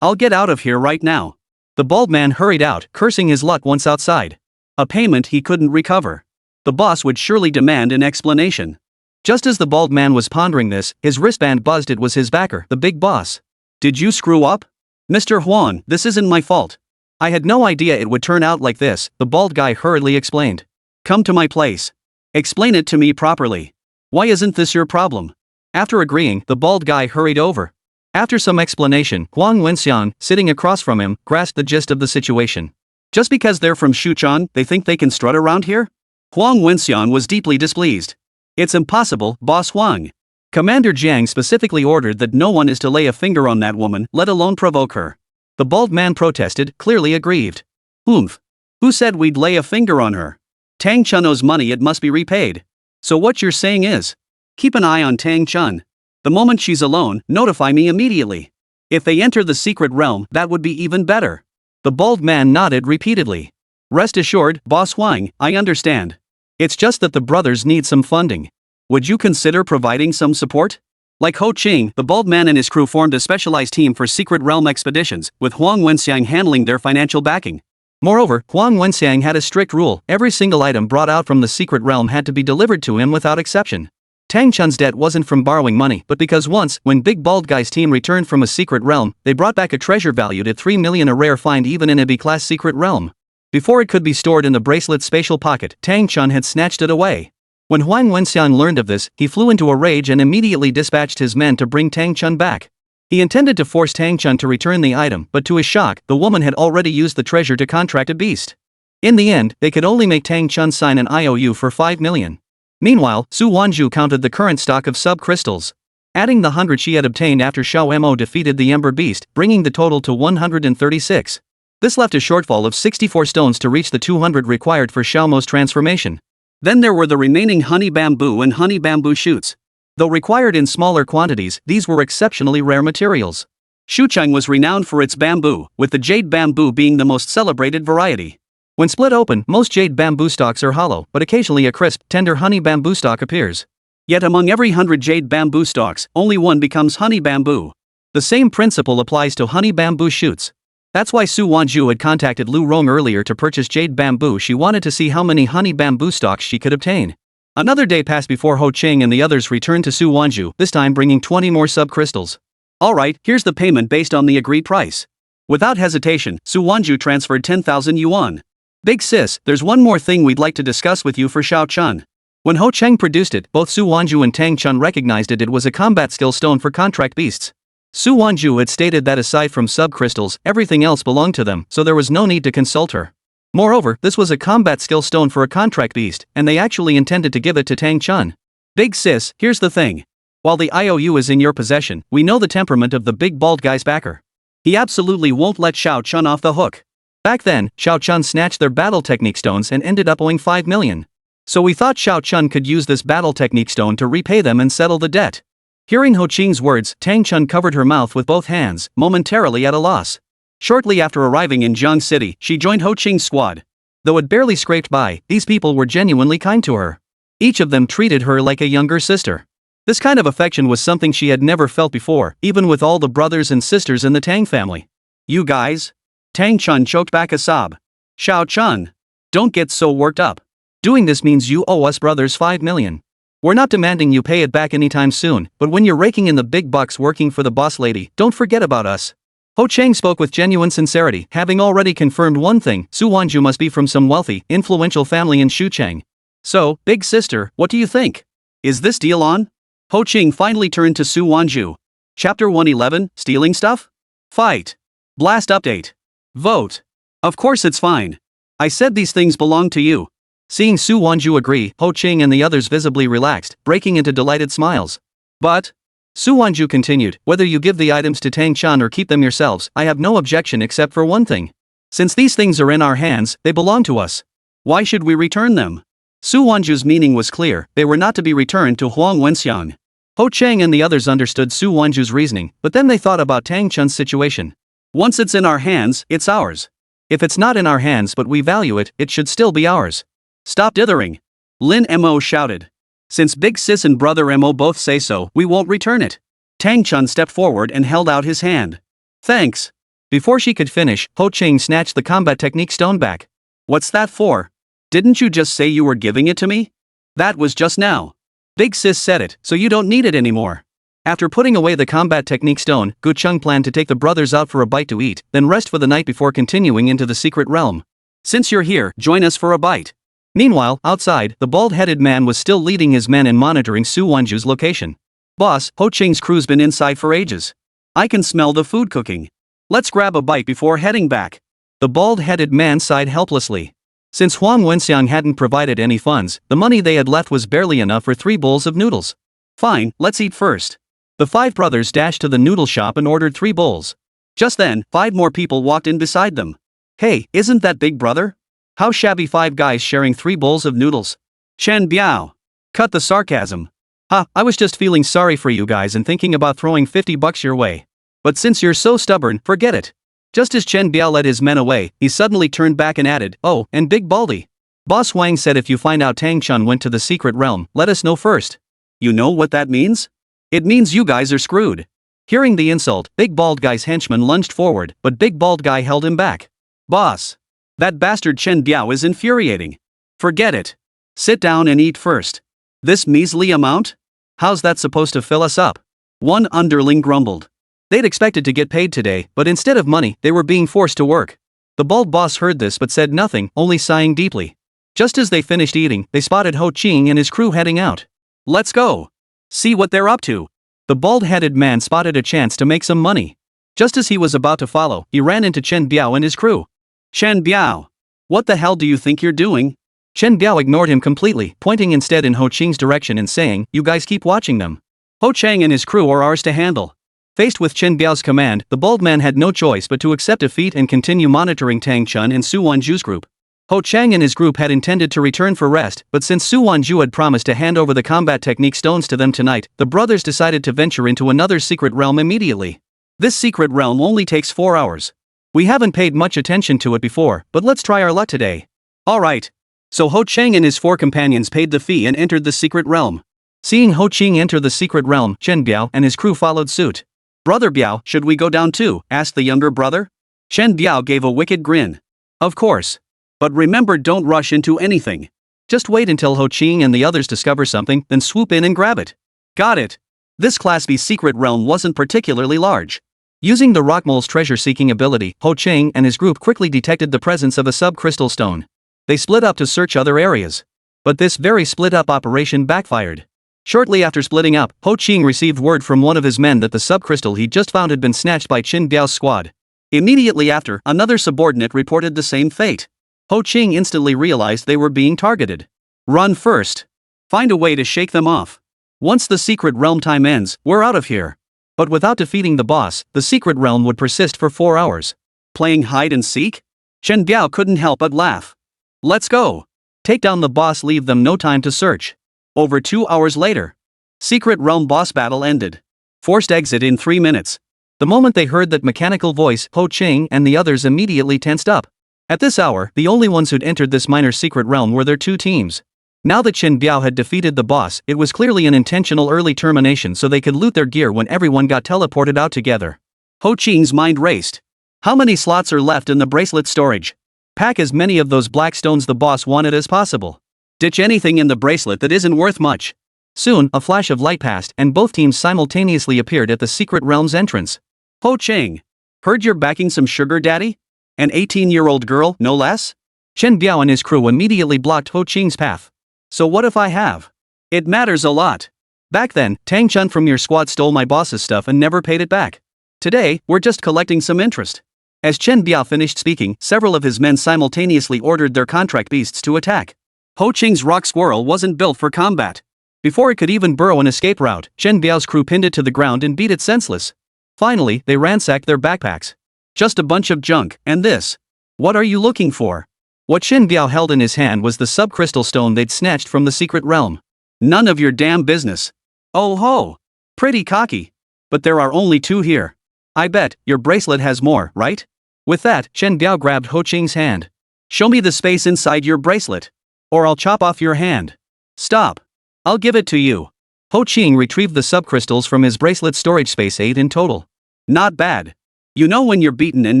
I'll get out of here right now. The bald man hurried out, cursing his luck once outside. A payment he couldn't recover. The boss would surely demand an explanation. Just as the bald man was pondering this, his wristband buzzed. It was his backer, the big boss. Did you screw up? Mr. Huan, this isn't my fault. I had no idea it would turn out like this, the bald guy hurriedly explained. Come to my place. Explain it to me properly. Why isn't this your problem? After agreeing, the bald guy hurried over. After some explanation, Huang Wenxian, sitting across from him, grasped the gist of the situation. Just because they're from Shucheng, they think they can strut around here? Huang Wenxian was deeply displeased. It's impossible, Boss Swung. Commander Jiang specifically ordered that no one is to lay a finger on that woman, let alone provoke her. The bald man protested, clearly aggrieved. Oomph. Who said we'd lay a finger on her? Tang Chun owes money, it must be repaid. So what you're saying is, keep an eye on Tang Chun. The moment she's alone, notify me immediately. If they enter the secret realm, that would be even better. The bald man nodded repeatedly. Rest assured, Boss Wang, I understand. It's just that the brothers need some funding. Would you consider providing some support? Like Ho Ching, the bald man and his crew formed a specialized team for secret realm expeditions, with Huang Wenxiang handling their financial backing. Moreover, Huang Wenxiang had a strict rule: every single item brought out from the secret realm had to be delivered to him without exception. Tang Chun's debt wasn't from borrowing money, but because once, when Big Bald Guy's team returned from a secret realm, they brought back a treasure valued at 3 million, a rare find even in a B-class secret realm. Before it could be stored in the bracelet's spatial pocket, Tang Chun had snatched it away. When Huang Wenxiang learned of this, he flew into a rage and immediately dispatched his men to bring Tang Chun back. He intended to force Tang Chun to return the item, but to his shock, the woman had already used the treasure to contract a beast. In the end, they could only make Tang Chun sign an IOU for 5 million. Meanwhile, Su Wanzhu counted the current stock of sub-crystals. Adding the 100 she had obtained after Xiao Mo defeated the Ember Beast, bringing the total to 136. This left a shortfall of 64 stones to reach the 200 required for Xiao Mo's transformation. Then there were the remaining honey bamboo and honey bamboo shoots. Though required in smaller quantities, these were exceptionally rare materials. Xuchang was renowned for its bamboo, with the jade bamboo being the most celebrated variety. When split open, most jade bamboo stalks are hollow, but occasionally a crisp, tender honey bamboo stalk appears. Yet among every 100 jade bamboo stalks, only one becomes honey bamboo. The same principle applies to honey bamboo shoots. That's why Su Wanzhu had contacted Lu Rong earlier to purchase jade bamboo. She wanted to see how many honey bamboo stalks she could obtain. Another day passed before Ho Ching and the others returned to Su Wanzhu, this time bringing 20 more sub-crystals. Alright, here's the payment based on the agreed price. Without hesitation, Su Wanzhu transferred 10,000 yuan. Big sis, there's one more thing we'd like to discuss with you for Xiao Chun. When Ho Cheng produced it, both Su Wanzhu and Tang Chun recognized it was a combat skill stone for contract beasts. Su Wanzhu had stated that aside from sub-crystals, everything else belonged to them, so there was no need to consult her. Moreover, this was a combat skill stone for a contract beast, and they actually intended to give it to Tang Chun. Big sis, here's the thing. While the IOU is in your possession, we know the temperament of the big bald guy's backer. He absolutely won't let Xiao Chun off the hook. Back then, Xiao Chun snatched their battle technique stones and ended up owing 5 million. So we thought Xiao Chun could use this battle technique stone to repay them and settle the debt. Hearing Ho Ching's words, Tang Chun covered her mouth with both hands, momentarily at a loss. Shortly after arriving in Jiang City, she joined Ho Ching's squad. Though it barely scraped by, these people were genuinely kind to her. Each of them treated her like a younger sister. This kind of affection was something she had never felt before, even with all the brothers and sisters in the Tang family. You guys? Tang Chun choked back a sob. Xiao Chun. Don't get so worked up. Doing this means you owe us brothers 5 million. We're not demanding you pay it back anytime soon, but when you're raking in the big bucks working for the boss lady, don't forget about us. Ho Cheng spoke with genuine sincerity, having already confirmed one thing: Su Wanzhu must be from some wealthy, influential family in Xuchang. So, big sister, what do you think? Is this deal on? Ho Ching finally turned to Su Wanzhu. Chapter 111, Stealing Stuff? Fight. Blast update. Vote. Of course it's fine. I said these things belong to you. Seeing Su Wanzhu agree, Ho Ching and the others visibly relaxed, breaking into delighted smiles. But, Su Wanzhu continued, whether you give the items to Tang Chun or keep them yourselves, I have no objection except for one thing. Since these things are in our hands, they belong to us. Why should we return them? Su Wanzhu's meaning was clear: they were not to be returned to Huang Wenxiang. Ho Cheng and the others understood Su Wanzhu's reasoning, but then they thought about Tang Chun's situation. Once it's in our hands, it's ours. If it's not in our hands but we value it, it should still be ours. Stop dithering. Lin Mo shouted. Since Big Sis and Brother Mo both say so, we won't return it. Tang Chun stepped forward and held out his hand. Thanks. Before she could finish, Ho Ching snatched the combat technique stone back. What's that for? Didn't you just say you were giving it to me? That was just now. Big Sis said it, so you don't need it anymore. After putting away the combat technique stone, Gu Chung planned to take the brothers out for a bite to eat, then rest for the night before continuing into the secret realm. Since you're here, join us for a bite. Meanwhile, outside, the bald-headed man was still leading his men in monitoring Su Wanzhu's location. Boss, Ho Ching's crew's been inside for ages. I can smell the food cooking. Let's grab a bite before heading back. The bald-headed man sighed helplessly. Since Huang Wenxiang hadn't provided any funds, the money they had left was barely enough for 3 bowls of noodles. Fine, let's eat first. The 5 brothers dashed to the noodle shop and ordered 3 bowls. Just then, 5 more people walked in beside them. Hey, isn't that Big Brother? How shabby 5 guys sharing 3 bowls of noodles. Chen Biao. Cut the sarcasm. I was just feeling sorry for you guys and thinking about throwing $50 your way. But since you're so stubborn, forget it. Just as Chen Biao led his men away, he suddenly turned back and added, oh, and Big Baldy. Boss Wang said if you find out Tang Chun went to the secret realm, let us know first. You know what that means? It means you guys are screwed. Hearing the insult, Big Bald Guy's henchman lunged forward, but Big Bald Guy held him back. Boss. That bastard Chen Biao is infuriating. Forget it. Sit down and eat first. This measly amount? How's that supposed to fill us up? One underling grumbled. They'd expected to get paid today, but instead of money, they were being forced to work. The bald boss heard this but said nothing, only sighing deeply. Just as they finished eating, they spotted Ho Qing and his crew heading out. Let's go. See what they're up to. The bald-headed man spotted a chance to make some money. Just as he was about to follow, he ran into Chen Biao and his crew. Chen Biao. What the hell do you think you're doing? Chen Biao ignored him completely, pointing instead in Ho Qing's direction and saying, you guys keep watching them. Ho Chang and his crew are ours to handle. Faced with Chen Biao's command, the bald man had no choice but to accept defeat and continue monitoring Tang Chun and Su Wanzhu's group. Ho Chang and his group had intended to return for rest, but since Su Wanzhu had promised to hand over the combat technique stones to them tonight, the brothers decided to venture into another secret realm immediately. This secret realm only takes 4 hours. We haven't paid much attention to it before, but let's try our luck today. Alright. So Ho Chang and his 4 companions paid the fee and entered the secret realm. Seeing Ho Qing enter the secret realm, Chen Biao and his crew followed suit. Brother Biao, should we go down too? Asked the younger brother. Chen Biao gave a wicked grin. Of course. But remember, don't rush into anything. Just wait until Ho Qing and the others discover something, then swoop in and grab it. Got it. This Class B secret realm wasn't particularly large. Using the Rockmole's treasure-seeking ability, Ho Qing and his group quickly detected the presence of a sub-crystal stone. They split up to search other areas. But this very split-up operation backfired. Shortly after splitting up, Ho Qing received word from one of his men that the sub-crystal he just found had been snatched by Chen Biao's squad. Immediately after, another subordinate reported the same fate. Ho Qing instantly realized they were being targeted. Run first. Find a way to shake them off. Once the secret realm time ends, we're out of here. But without defeating the boss, the secret realm would persist for 4 hours. Playing hide and seek? Chen Biao couldn't help but laugh. Let's go. Take down the boss, leave them no time to search. Over 2 hours later. Secret realm boss battle ended. Forced exit in 3 minutes. The moment they heard that mechanical voice, Ho Qing and the others immediately tensed up. At this hour, the only ones who'd entered this minor secret realm were their 2 teams. Now that Chen Biao had defeated the boss, it was clearly an intentional early termination so they could loot their gear when everyone got teleported out together. Ho Qing's mind raced. How many slots are left in the bracelet storage? Pack as many of those black stones the boss wanted as possible. Ditch anything in the bracelet that isn't worth much. Soon, a flash of light passed and both teams simultaneously appeared at the secret realm's entrance. Ho Qing. Heard you're backing some sugar daddy? An 18-year-old girl, no less? Chen Biao and his crew immediately blocked Ho Qing's path. So what if I have? It matters a lot. Back then, Tang Chun from your squad stole my boss's stuff and never paid it back. Today, we're just collecting some interest. As Chen Biao finished speaking, several of his men simultaneously ordered their contract beasts to attack. Ho Qing's rock squirrel wasn't built for combat. Before it could even burrow an escape route, Chen Biao's crew pinned it to the ground and beat it senseless. Finally, they ransacked their backpacks. Just a bunch of junk, and this. What are you looking for? What Chen Biao held in his hand was the sub-crystal stone they'd snatched from the secret realm. None of your damn business. Oh ho! Pretty cocky. But there are only 2 here. I bet, your bracelet has more, right? With that, Chen Biao grabbed Ho Qing's hand. Show me the space inside your bracelet. Or I'll chop off your hand. Stop. I'll give it to you. Ho Qing retrieved the subcrystals from his bracelet storage space, 8 in total. Not bad. You know when you're beaten and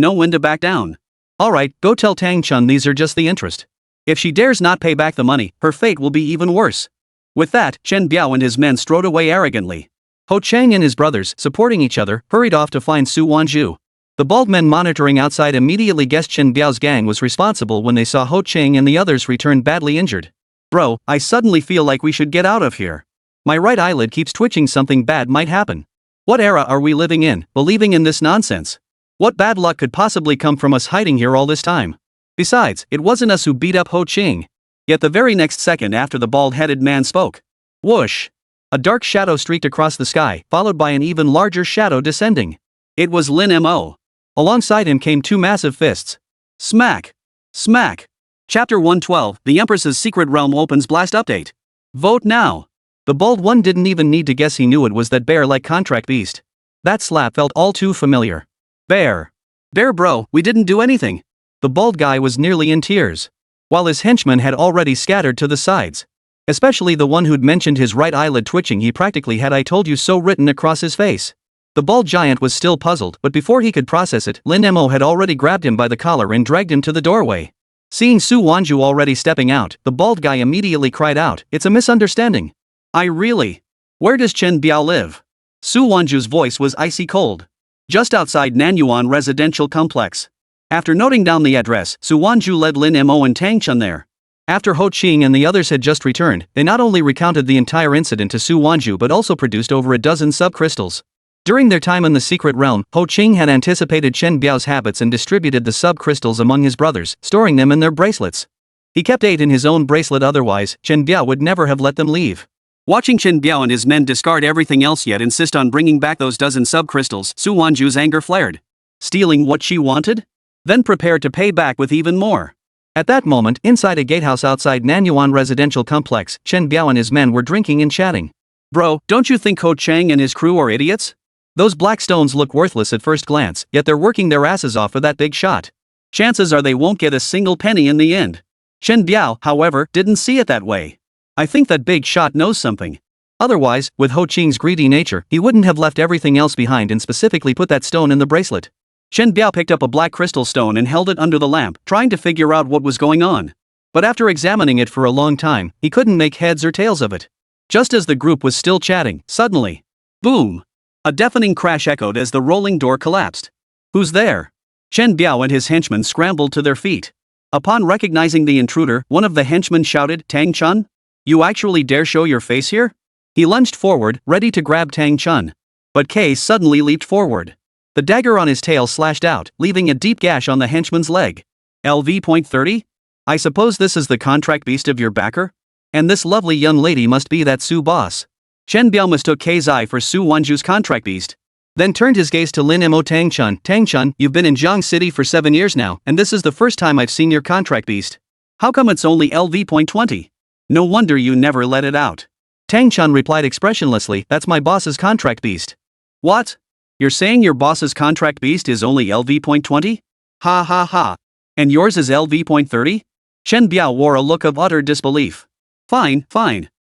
know when to back down. Alright, go tell Tang Chun these are just the interest. If she dares not pay back the money, her fate will be even worse. With that, Chen Biao and his men strode away arrogantly. Ho Chang and his brothers, supporting each other, hurried off to find Su Wanzhu. The bald men monitoring outside immediately guessed Chen Biao's gang was responsible when they saw Ho Chang and the others return badly injured. Bro, I suddenly feel like we should get out of here. My right eyelid keeps twitching, something bad might happen. What era are we living in, believing in this nonsense? What bad luck could possibly come from us hiding here all this time? Besides, it wasn't us who beat up Ho Qing. Yet the very next second after the bald-headed man spoke. Whoosh! A dark shadow streaked across the sky, followed by an even larger shadow descending. It was Lin Mo. Alongside him came two massive fists. Smack! Smack! Chapter 112, The Empress's Secret Realm opens blast update. Vote now! The bald one didn't even need to guess, he knew it was that bear-like contract beast. That slap felt all too familiar. Bear! Bear bro, we didn't do anything. The bald guy was nearly in tears. While his henchmen had already scattered to the sides. Especially the one who'd mentioned his right eyelid twitching, he practically had "I told you so" written across his face. The bald giant was still puzzled, but before he could process it, Lin Mo had already grabbed him by the collar and dragged him to the doorway. Seeing Su Wanzhu already stepping out, the bald guy immediately cried out, "It's a misunderstanding. Where does Chen Biao live?" Su Wanzhu's voice was icy cold. Just outside Nanyuan Residential Complex. After noting down the address, Su Wanzhu led Lin Mo and Tang Chun there. After Ho Qing and the others had just returned, they not only recounted the entire incident to Su Wanzhu but also produced over a dozen sub-crystals. During their time in the secret realm, Ho Qing had anticipated Chen Biao's habits and distributed the sub-crystals among his brothers, storing them in their bracelets. He kept 8 in his own bracelet, otherwise, Chen Biao would never have let them leave. Watching Chen Biao and his men discard everything else yet insist on bringing back those dozen sub-crystals, Su Wanzhu's anger flared. Stealing what she wanted? Then prepared to pay back with even more. At that moment, inside a gatehouse outside Nanyuan Residential Complex, Chen Biao and his men were drinking and chatting. Bro, don't you think Ho Chang and his crew are idiots? Those black stones look worthless at first glance, yet they're working their asses off for that big shot. Chances are they won't get a single penny in the end. Chen Biao, however, didn't see it that way. I think that big shot knows something. Otherwise, with Ho Qing's greedy nature, he wouldn't have left everything else behind and specifically put that stone in the bracelet. Chen Biao picked up a black crystal stone and held it under the lamp, trying to figure out what was going on. But after examining it for a long time, he couldn't make heads or tails of it. Just as the group was still chatting, suddenly, boom! A deafening crash echoed as the rolling door collapsed. Who's there? Chen Biao and his henchmen scrambled to their feet. Upon recognizing the intruder, one of the henchmen shouted, "Tang Chun? You actually dare show your face here?" He lunged forward, ready to grab Tang Chun. But Kei suddenly leaped forward. The dagger on his tail slashed out, leaving a deep gash on the henchman's leg. LV.30? I suppose this is the contract beast of your backer? And this lovely young lady must be that Su boss. Chen Biao mistook Kei's eye for Su Wanzhu's contract beast. Then turned his gaze to Lin Mo. Tang Chun, you've been in Jiang City for 7 years now, and this is the first time I've seen your contract beast. How come it's only LV.20? No wonder you never let it out. Tang Chun replied expressionlessly, that's my boss's contract beast. What? You're saying your boss's contract beast is only LV.20? Ha ha ha. And yours is LV.30? Chen Biao wore a look of utter disbelief. Fine.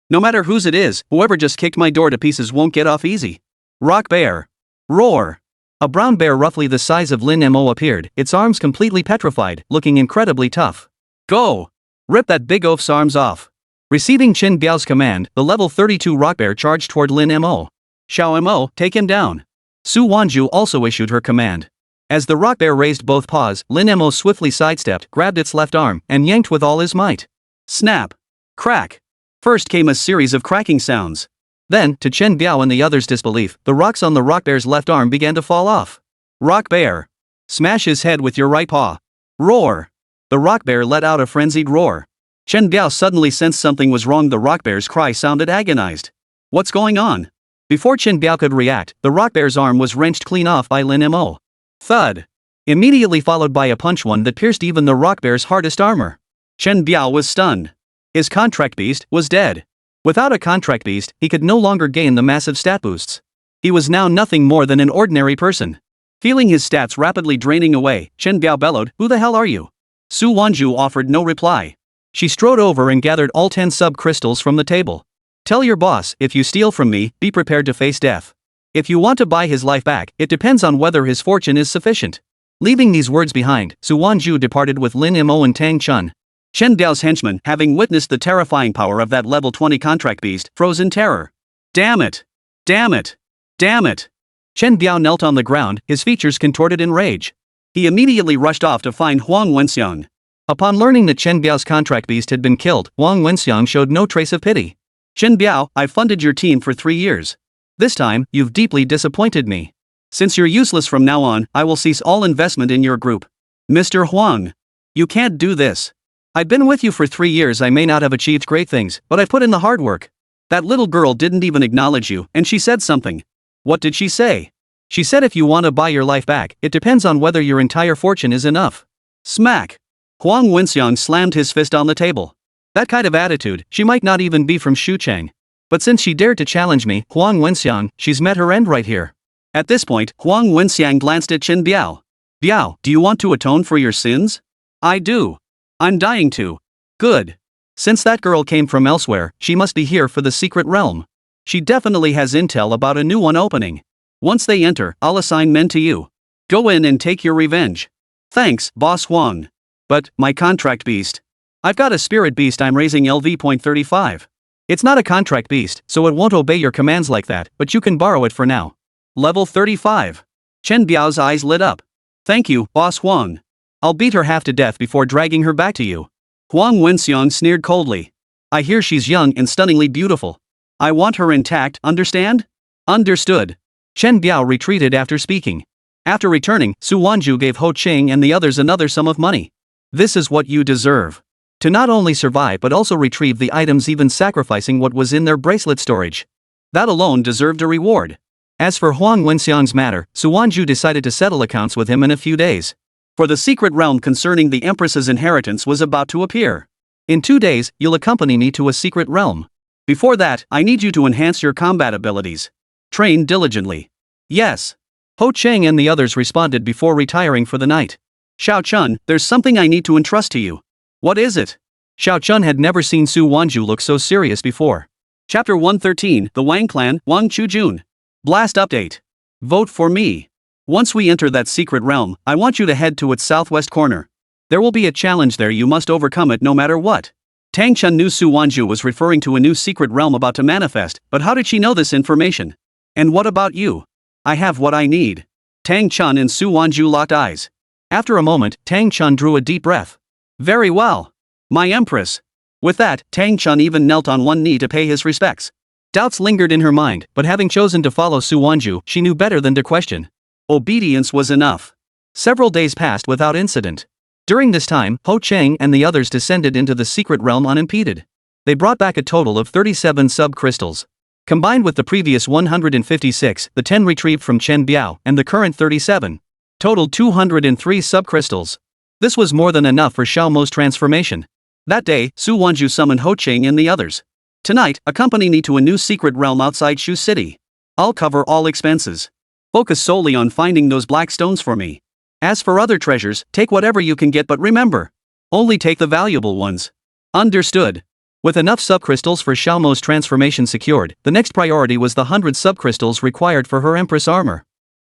No matter whose it is, whoever just kicked my door to pieces won't get off easy. Rock bear. Roar. A brown bear roughly the size of Lin Mo appeared, its arms completely petrified, looking incredibly tough. Go! Rip that big oaf's arms off. Receiving Chen Biao's command, the level 32 rock bear charged toward Lin Mo. Xiao Mo, take him down. Su Wanzhu also issued her command. As the rock bear raised both paws, Lin Mo swiftly sidestepped, grabbed its left arm, and yanked with all his might. Snap! Crack! First came a series of cracking sounds. Then, to Chen Biao and the others' disbelief, the rocks on the rock bear's left arm began to fall off. Rock bear! Smash his head with your right paw. Roar! The rock bear let out a frenzied roar. Chen Biao suddenly sensed something was wrong. The rock bear's cry sounded agonized. What's going on? Before Chen Biao could react, the rock bear's arm was wrenched clean off by Lin Mo. Thud! Immediately followed by a punch, one that pierced even the rock bear's hardest armor. Chen Biao was stunned. His contract beast was dead. Without a contract beast, he could no longer gain the massive stat boosts. He was now nothing more than an ordinary person. Feeling his stats rapidly draining away, Chen Biao bellowed, "Who the hell are you?" Su Wanzhu offered no reply. She strode over and gathered all 10 sub-crystals from the table. Tell your boss, if you steal from me, be prepared to face death. If you want to buy his life back, it depends on whether his fortune is sufficient. Leaving these words behind, Su Wanzhu departed with Lin Mo and Tang Chun. Chen Biao's henchmen, having witnessed the terrifying power of that level 20 contract beast, froze in terror. Damn it! Damn it! Damn it! Chen Biao knelt on the ground, his features contorted in rage. He immediately rushed off to find Huang Wenxiang. Upon learning that Chen Biao's contract beast had been killed, Huang Wenxiang showed no trace of pity. Chen Biao, I've funded your team for 3 years. This time, you've deeply disappointed me. Since you're useless from now on, I will cease all investment in your group. Mr. Huang. You can't do this. I've been with you for 3 years. I may not have achieved great things, but I put in the hard work. That little girl didn't even acknowledge you, and she said something. What did she say? She said if you want to buy your life back, it depends on whether your entire fortune is enough. Smack! Huang Wenxiang slammed his fist on the table. That kind of attitude, she might not even be from Xuchang. But since she dared to challenge me, Huang Wenxiang, she's met her end right here. At this point, Huang Wenxiang glanced at Qin Biao. Biao, do you want to atone for your sins? I do. I'm dying to. Good. Since that girl came from elsewhere, she must be here for the secret realm. She definitely has intel about a new one opening. Once they enter, I'll assign men to you. Go in and take your revenge. Thanks, Boss Huang. But, my contract beast. I've got a spirit beast I'm raising LV.35. It's not a contract beast, so it won't obey your commands like that, but you can borrow it for now. Level 35. Chen Biao's eyes lit up. Thank you, Boss Huang. I'll beat her half to death before dragging her back to you. Huang Wenxiang sneered coldly. I hear she's young and stunningly beautiful. I want her intact, understand? Understood. Chen Biao retreated after speaking. After returning, Su Wanzhu gave Ho Qing and the others another sum of money. This is what you deserve. To not only survive but also retrieve the items, even sacrificing what was in their bracelet storage. That alone deserved a reward. As for Huang Wenxiang's matter, Su Wanzhu decided to settle accounts with him in a few days. For the secret realm concerning the empress's inheritance was about to appear. In 2 days, you'll accompany me to a secret realm. Before that, I need you to enhance your combat abilities. Train diligently. Yes. Ho Qing and the others responded before retiring for the night. Xiao Chun, there's something I need to entrust to you. What is it? Xiao Chun had never seen Su Wanzhu look so serious before. Chapter 113, The Wang Clan, Wang Chujun. Blast update. Vote for me. Once we enter that secret realm, I want you to head to its southwest corner. There will be a challenge there, you must overcome it no matter what. Tang Chun knew Su Wanzhu was referring to a new secret realm about to manifest, but how did she know this information? And what about you? I have what I need. Tang Chun and Su Wanzhu locked eyes. After a moment, Tang Chun drew a deep breath. Very well. My empress. With that, Tang Chun even knelt on one knee to pay his respects. Doubts lingered in her mind, but having chosen to follow Su Wanzhu, she knew better than to question. Obedience was enough. Several days passed without incident. During this time, Ho Qing and the others descended into the secret realm unimpeded. They brought back a total of 37 sub-crystals. Combined with the previous 156, the 10 retrieved from Chen Biao, and the current 37. Totaled 203 sub-crystals. This was more than enough for Xiao Mo's transformation. That day, Su Wanzhu summoned Ho Qing and the others. Tonight, accompany me to a new secret realm outside Shu City. I'll cover all expenses. Focus solely on finding those black stones for me. As for other treasures, take whatever you can get, but remember, only take the valuable ones. Understood. With enough subcrystals for Xiao Mo's transformation secured, the next priority was the 100 subcrystals required for her empress armor.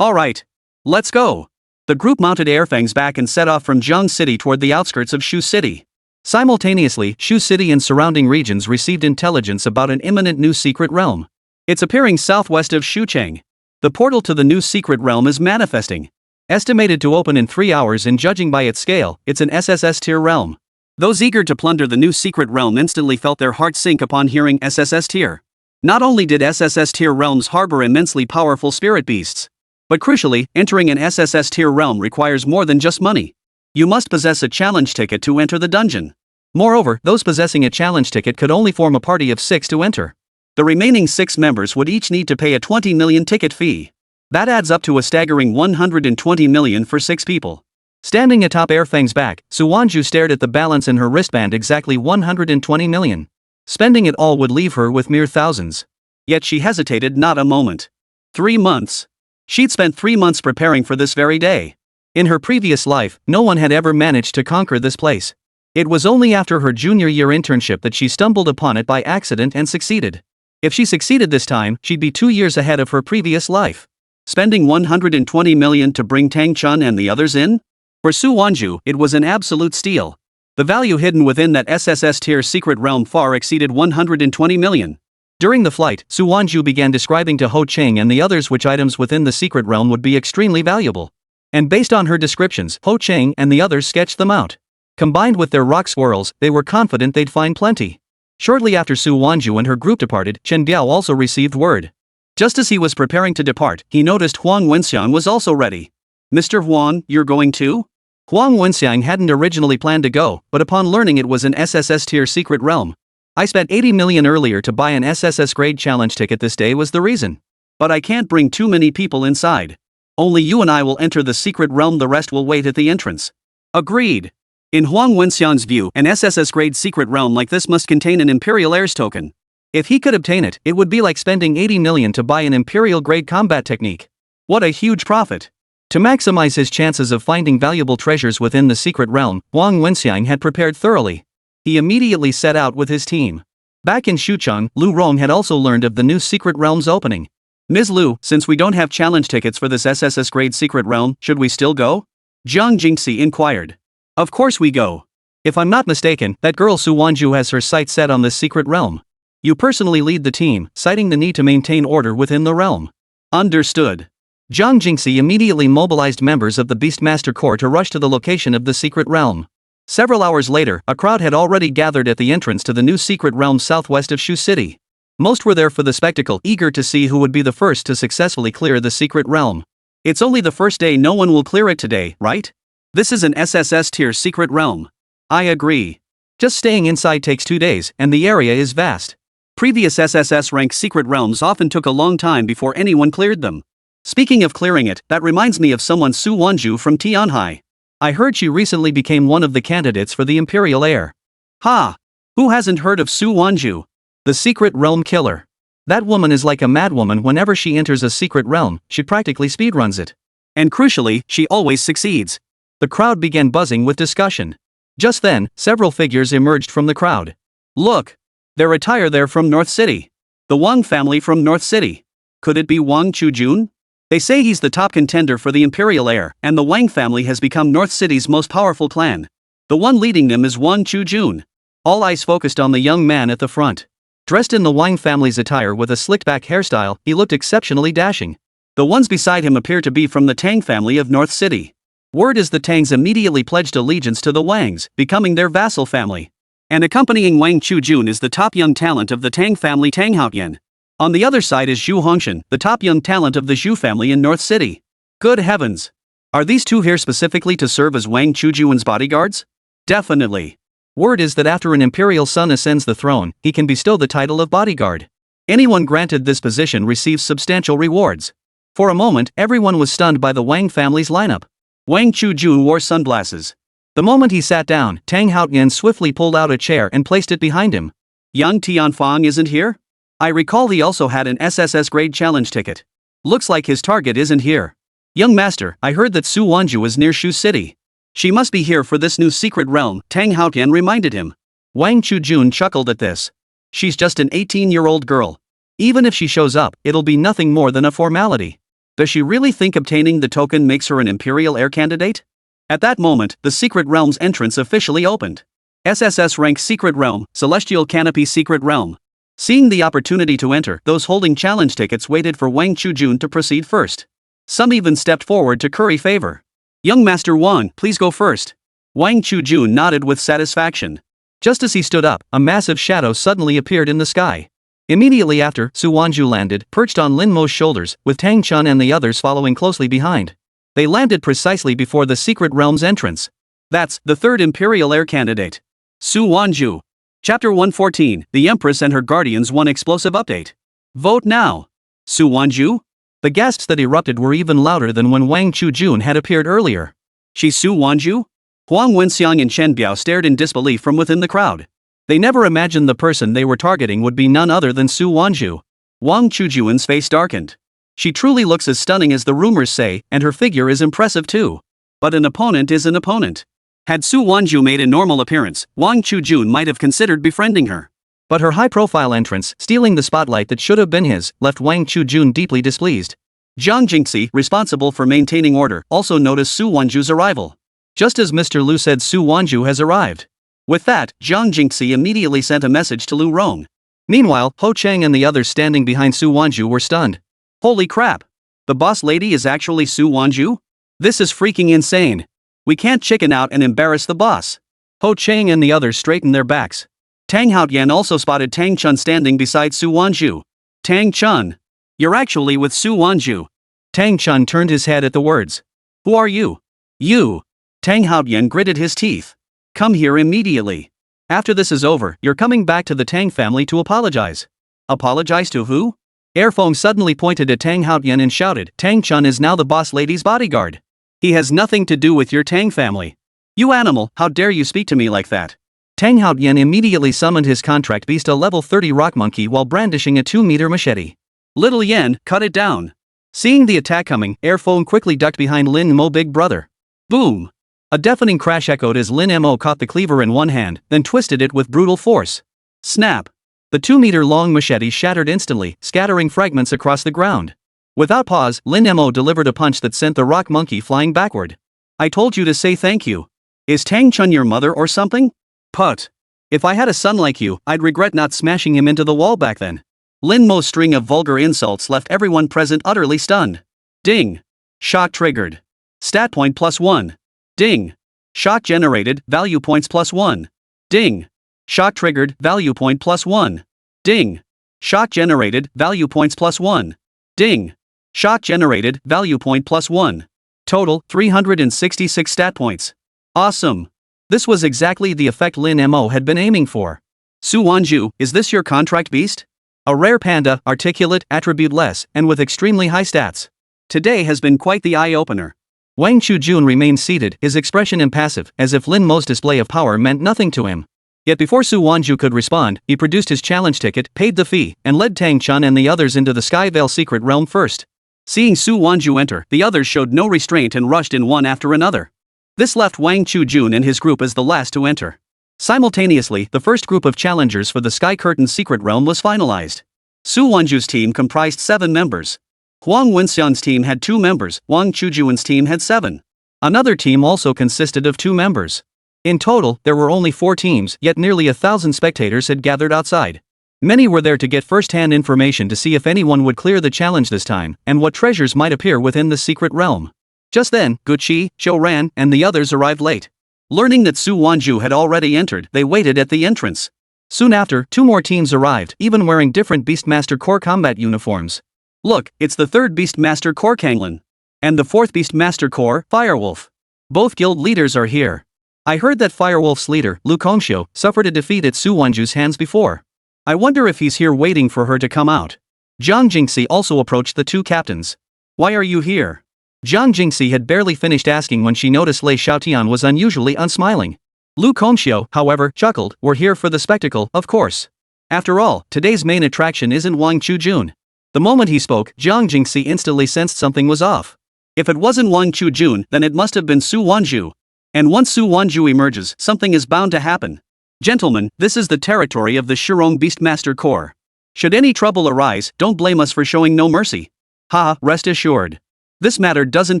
Alright. Let's go. The group mounted Airfang's back and set off from Jiang City toward the outskirts of Shu City. Simultaneously, Shu City and surrounding regions received intelligence about an imminent new secret realm. It's appearing southwest of Xuchang. The portal to the new secret realm is manifesting. Estimated to open in 3 hours, and judging by its scale, it's an SSS tier realm. Those eager to plunder the new secret realm instantly felt their hearts sink upon hearing SSS tier. Not only did SSS tier realms harbor immensely powerful spirit beasts, but crucially, entering an SSS tier realm requires more than just money. You must possess a challenge ticket to enter the dungeon. Moreover, those possessing a challenge ticket could only form a party of 6 to enter. The remaining 6 members would each need to pay a 20 million ticket fee. That adds up to a staggering 120 million for 6 people. Standing atop Airfang's back, Su Wanzhu stared at the balance in her wristband, exactly 120 million. Spending it all would leave her with mere thousands. Yet she hesitated not a moment. 3 months. She'd spent 3 months preparing for this very day. In her previous life, no one had ever managed to conquer this place. It was only after her junior year internship that she stumbled upon it by accident and succeeded. If she succeeded this time, she'd be 2 years ahead of her previous life. Spending 120 million to bring Tang Chun and the others in? For Su Wanzhu, it was an absolute steal. The value hidden within that SSS tier secret realm far exceeded 120 million. During the flight, Su Wanzhu began describing to Ho Qing and the others which items within the secret realm would be extremely valuable. And based on her descriptions, Ho Qing and the others sketched them out. Combined with their rock swirls, they were confident they'd find plenty. Shortly after Su Wanzhu and her group departed, Chen Biao also received word. Just as he was preparing to depart, he noticed Huang Wenxiang was also ready. Mr. Huang, you're going too? Huang Wenxiang hadn't originally planned to go, but upon learning it was an SSS tier secret realm. I spent 80 million earlier to buy an SSS grade challenge ticket. This day was the reason. But I can't bring too many people inside. Only you and I will enter the secret realm, the rest will wait at the entrance. Agreed. In Huang Wenxiang's view, an SSS grade secret realm like this must contain an Imperial Heirs token. If he could obtain it, it would be like spending 80 million to buy an Imperial grade combat technique. What a huge profit. To maximize his chances of finding valuable treasures within the secret realm, Huang Wenxiang had prepared thoroughly. He immediately set out with his team. Back in Shucheng, Lu Rong had also learned of the new secret realm's opening. Ms. Lu, since we don't have challenge tickets for this SSS grade secret realm, should we still go? Zhang Jingxi inquired. Of course we go. If I'm not mistaken, that girl Su Wanzhu has her sights set on this secret realm. You personally lead the team, citing the need to maintain order within the realm. Understood. Zhang Jingxi immediately mobilized members of the Beastmaster Corps to rush to the location of the secret realm. Several hours later, a crowd had already gathered at the entrance to the new secret realm southwest of Shu City. Most were there for the spectacle, eager to see who would be the first to successfully clear the secret realm. It's only the first day, no one will clear it today, right? This is an SSS tier secret realm. I agree. Just staying inside takes 2 days, and the area is vast. Previous SSS rank secret realms often took a long time before anyone cleared them. Speaking of clearing it, that reminds me of someone, Su Wanzhu from Tianhai. I heard she recently became one of the candidates for the Imperial Heir. Ha! Who hasn't heard of Su Wanzhu? The secret realm killer. That woman is like a madwoman. Whenever she enters a secret realm, she practically speedruns it. And crucially, she always succeeds. The crowd began buzzing with discussion. Just then, several figures emerged from the crowd. Look! Their attire, they're from North City. The Wang family from North City. Could it be Wang Chujun? They say he's the top contender for the Imperial Heir, and the Wang family has become North City's most powerful clan. The one leading them is Wang Chujun. All eyes focused on the young man at the front. Dressed in the Wang family's attire with a slicked-back hairstyle, he looked exceptionally dashing. The ones beside him appear to be from the Tang family of North City. Word is the Tangs immediately pledged allegiance to the Wangs, becoming their vassal family. And accompanying Wang Chujun is the top young talent of the Tang family, Tang Haotian. On the other side is Zhu Hongshan, the top young talent of the Zhu family in North City. Good heavens! Are these two here specifically to serve as Wang Chujun's bodyguards? Definitely. Word is that after an imperial son ascends the throne, he can bestow the title of bodyguard. Anyone granted this position receives substantial rewards. For a moment, everyone was stunned by the Wang family's lineup. Wang Chujun wore sunglasses. The moment he sat down, Tang Haotian swiftly pulled out a chair and placed it behind him. Young Tianfang isn't here? I recall he also had an SSS grade challenge ticket. Looks like his target isn't here. Young master, I heard that Su Wanzhu is near Shu City. She must be here for this new secret realm, Tang Haotian reminded him. Wang Chujun chuckled at this. She's just an 18-year-old girl. Even if she shows up, it'll be nothing more than a formality. Does she really think obtaining the token makes her an Imperial Heir candidate? At that moment, the secret realm's entrance officially opened. SSS rank secret realm, Celestial Canopy secret realm. Seeing the opportunity to enter, those holding challenge tickets waited for Wang Chujun to proceed first. Some even stepped forward to curry favor. Young Master Wang, please go first. Wang Chujun nodded with satisfaction. Just as he stood up, a massive shadow suddenly appeared in the sky. Immediately after, Su Wanzhu landed, perched on Lin Mo's shoulders, with Tang Chun and the others following closely behind. They landed precisely before the secret realm's entrance. That's the third Imperial Heir candidate. Su Wanzhu. Chapter 114, The Empress and Her Guardians. One explosive update. Vote now. Su Wanzhu? The gasps that erupted were even louder than when Wang Chujun had appeared earlier. She's Su Wanzhu? Huang Wenxiang and Chen Biao stared in disbelief from within the crowd. They never imagined the person they were targeting would be none other than Su Wanzhu. Wang Chujun's face darkened. She truly looks as stunning as the rumors say, and her figure is impressive too. But an opponent is an opponent. Had Su Wanzhu made a normal appearance, Wang Chujun might have considered befriending her. But her high-profile entrance, stealing the spotlight that should have been his, left Wang Chujun deeply displeased. Zhang Jingxi, responsible for maintaining order, also noticed Su Wanzhu's arrival. Just as Mr. Lu said, Su Wanzhu has arrived. With that, Zhang Jingxi immediately sent a message to Lu Rong. Meanwhile, Ho Chang and the others standing behind Su Wanzhu were stunned. Holy crap! The boss lady is actually Su Wanzhu? This is freaking insane. We can't chicken out and embarrass the boss. Ho Chang and the others straightened their backs. Tang Haotian also spotted Tang Chun standing beside Su Wanzhu. Tang Chun. You're actually with Su Wanzhu. Tang Chun turned his head at the words. Who are you? You. Tang Haoyan gritted his teeth. Come here immediately. After this is over, you're coming back to the Tang family to apologize. Apologize to who? Airfeng suddenly pointed at Tang Haoyan and shouted, Tang Chun is now the boss lady's bodyguard. He has nothing to do with your Tang family. You animal, how dare you speak to me like that? Tang Haoyan immediately summoned his contract beast, a level 30 rock monkey, while brandishing a 2-meter machete. Little Yan, cut it down. Seeing the attack coming, Airfeng quickly ducked behind Lin Mo big brother. Boom! A deafening crash echoed as Lin Mo caught the cleaver in one hand, then twisted it with brutal force. Snap! The 2-meter-long machete shattered instantly, scattering fragments across the ground. Without pause, Lin Mo delivered a punch that sent the rock monkey flying backward. I told you to say thank you. Is Tang Chun your mother or something? Put. If I had a son like you, I'd regret not smashing him into the wall back then. Lin Mo's string of vulgar insults left everyone present utterly stunned. Ding. Shock triggered. Stat point +1. Ding. Shock generated, value points +1. Ding. Shock triggered, value point +1. Ding. Shock generated, value points +1. Ding. Shock generated, value point +1. Total, 366 stat points. Awesome. This was exactly the effect Lin Mo had been aiming for. Su Wanzhu, is this your contract beast? A rare panda, articulate, attributeless, and with extremely high stats. Today has been quite the eye-opener. Wang Chujun remained seated, his expression impassive, as if Lin Mo's display of power meant nothing to him. Yet before Su Wanzhu could respond, he produced his challenge ticket, paid the fee, and led Tang Chun and the others into the Sky Veil secret realm first. Seeing Su Wanzhu enter, the others showed no restraint and rushed in one after another. This left Wang Chujun and his group as the last to enter. Simultaneously, the first group of challengers for the Sky Curtain secret realm was finalized. Su Wanzhu's team comprised 7 members. Huang Wenxian's team had 2 members, Wang Chujun's team had 7. Another team also consisted of 2 members. In total, there were only 4 teams, yet nearly 1,000 spectators had gathered outside. Many were there to get first-hand information to see if anyone would clear the challenge this time, and what treasures might appear within the secret realm. Just then, Guqi, Zhou Ran, and the others arrived late. Learning that Su Wanzhu had already entered, they waited at the entrance. Soon after, 2 more teams arrived, even wearing different Beastmaster Corps combat uniforms. Look, it's the 3rd Beastmaster Corps Kanglin. And the 4th Beastmaster Corps, Firewolf. Both guild leaders are here. I heard that Firewolf's leader, Lu Kongxiu, suffered a defeat at Su Wanzhu's hands before. I wonder if he's here waiting for her to come out. Zhang Jingxi also approached the 2 captains. Why are you here? Zhang Jingxi had barely finished asking when she noticed Lei Xiaotian was unusually unsmiling. Lu Kongxiu, however, chuckled, we're here for the spectacle, of course. After all, today's main attraction isn't Wang Chujun. The moment he spoke, Zhang Jingxi instantly sensed something was off. If it wasn't Wang Chujun, then it must have been Su Wanzhu. And once Su Wanzhu emerges, something is bound to happen. Gentlemen, this is the territory of the Shirong Beastmaster Corps. Should any trouble arise, don't blame us for showing no mercy. Ha, rest assured. This matter doesn't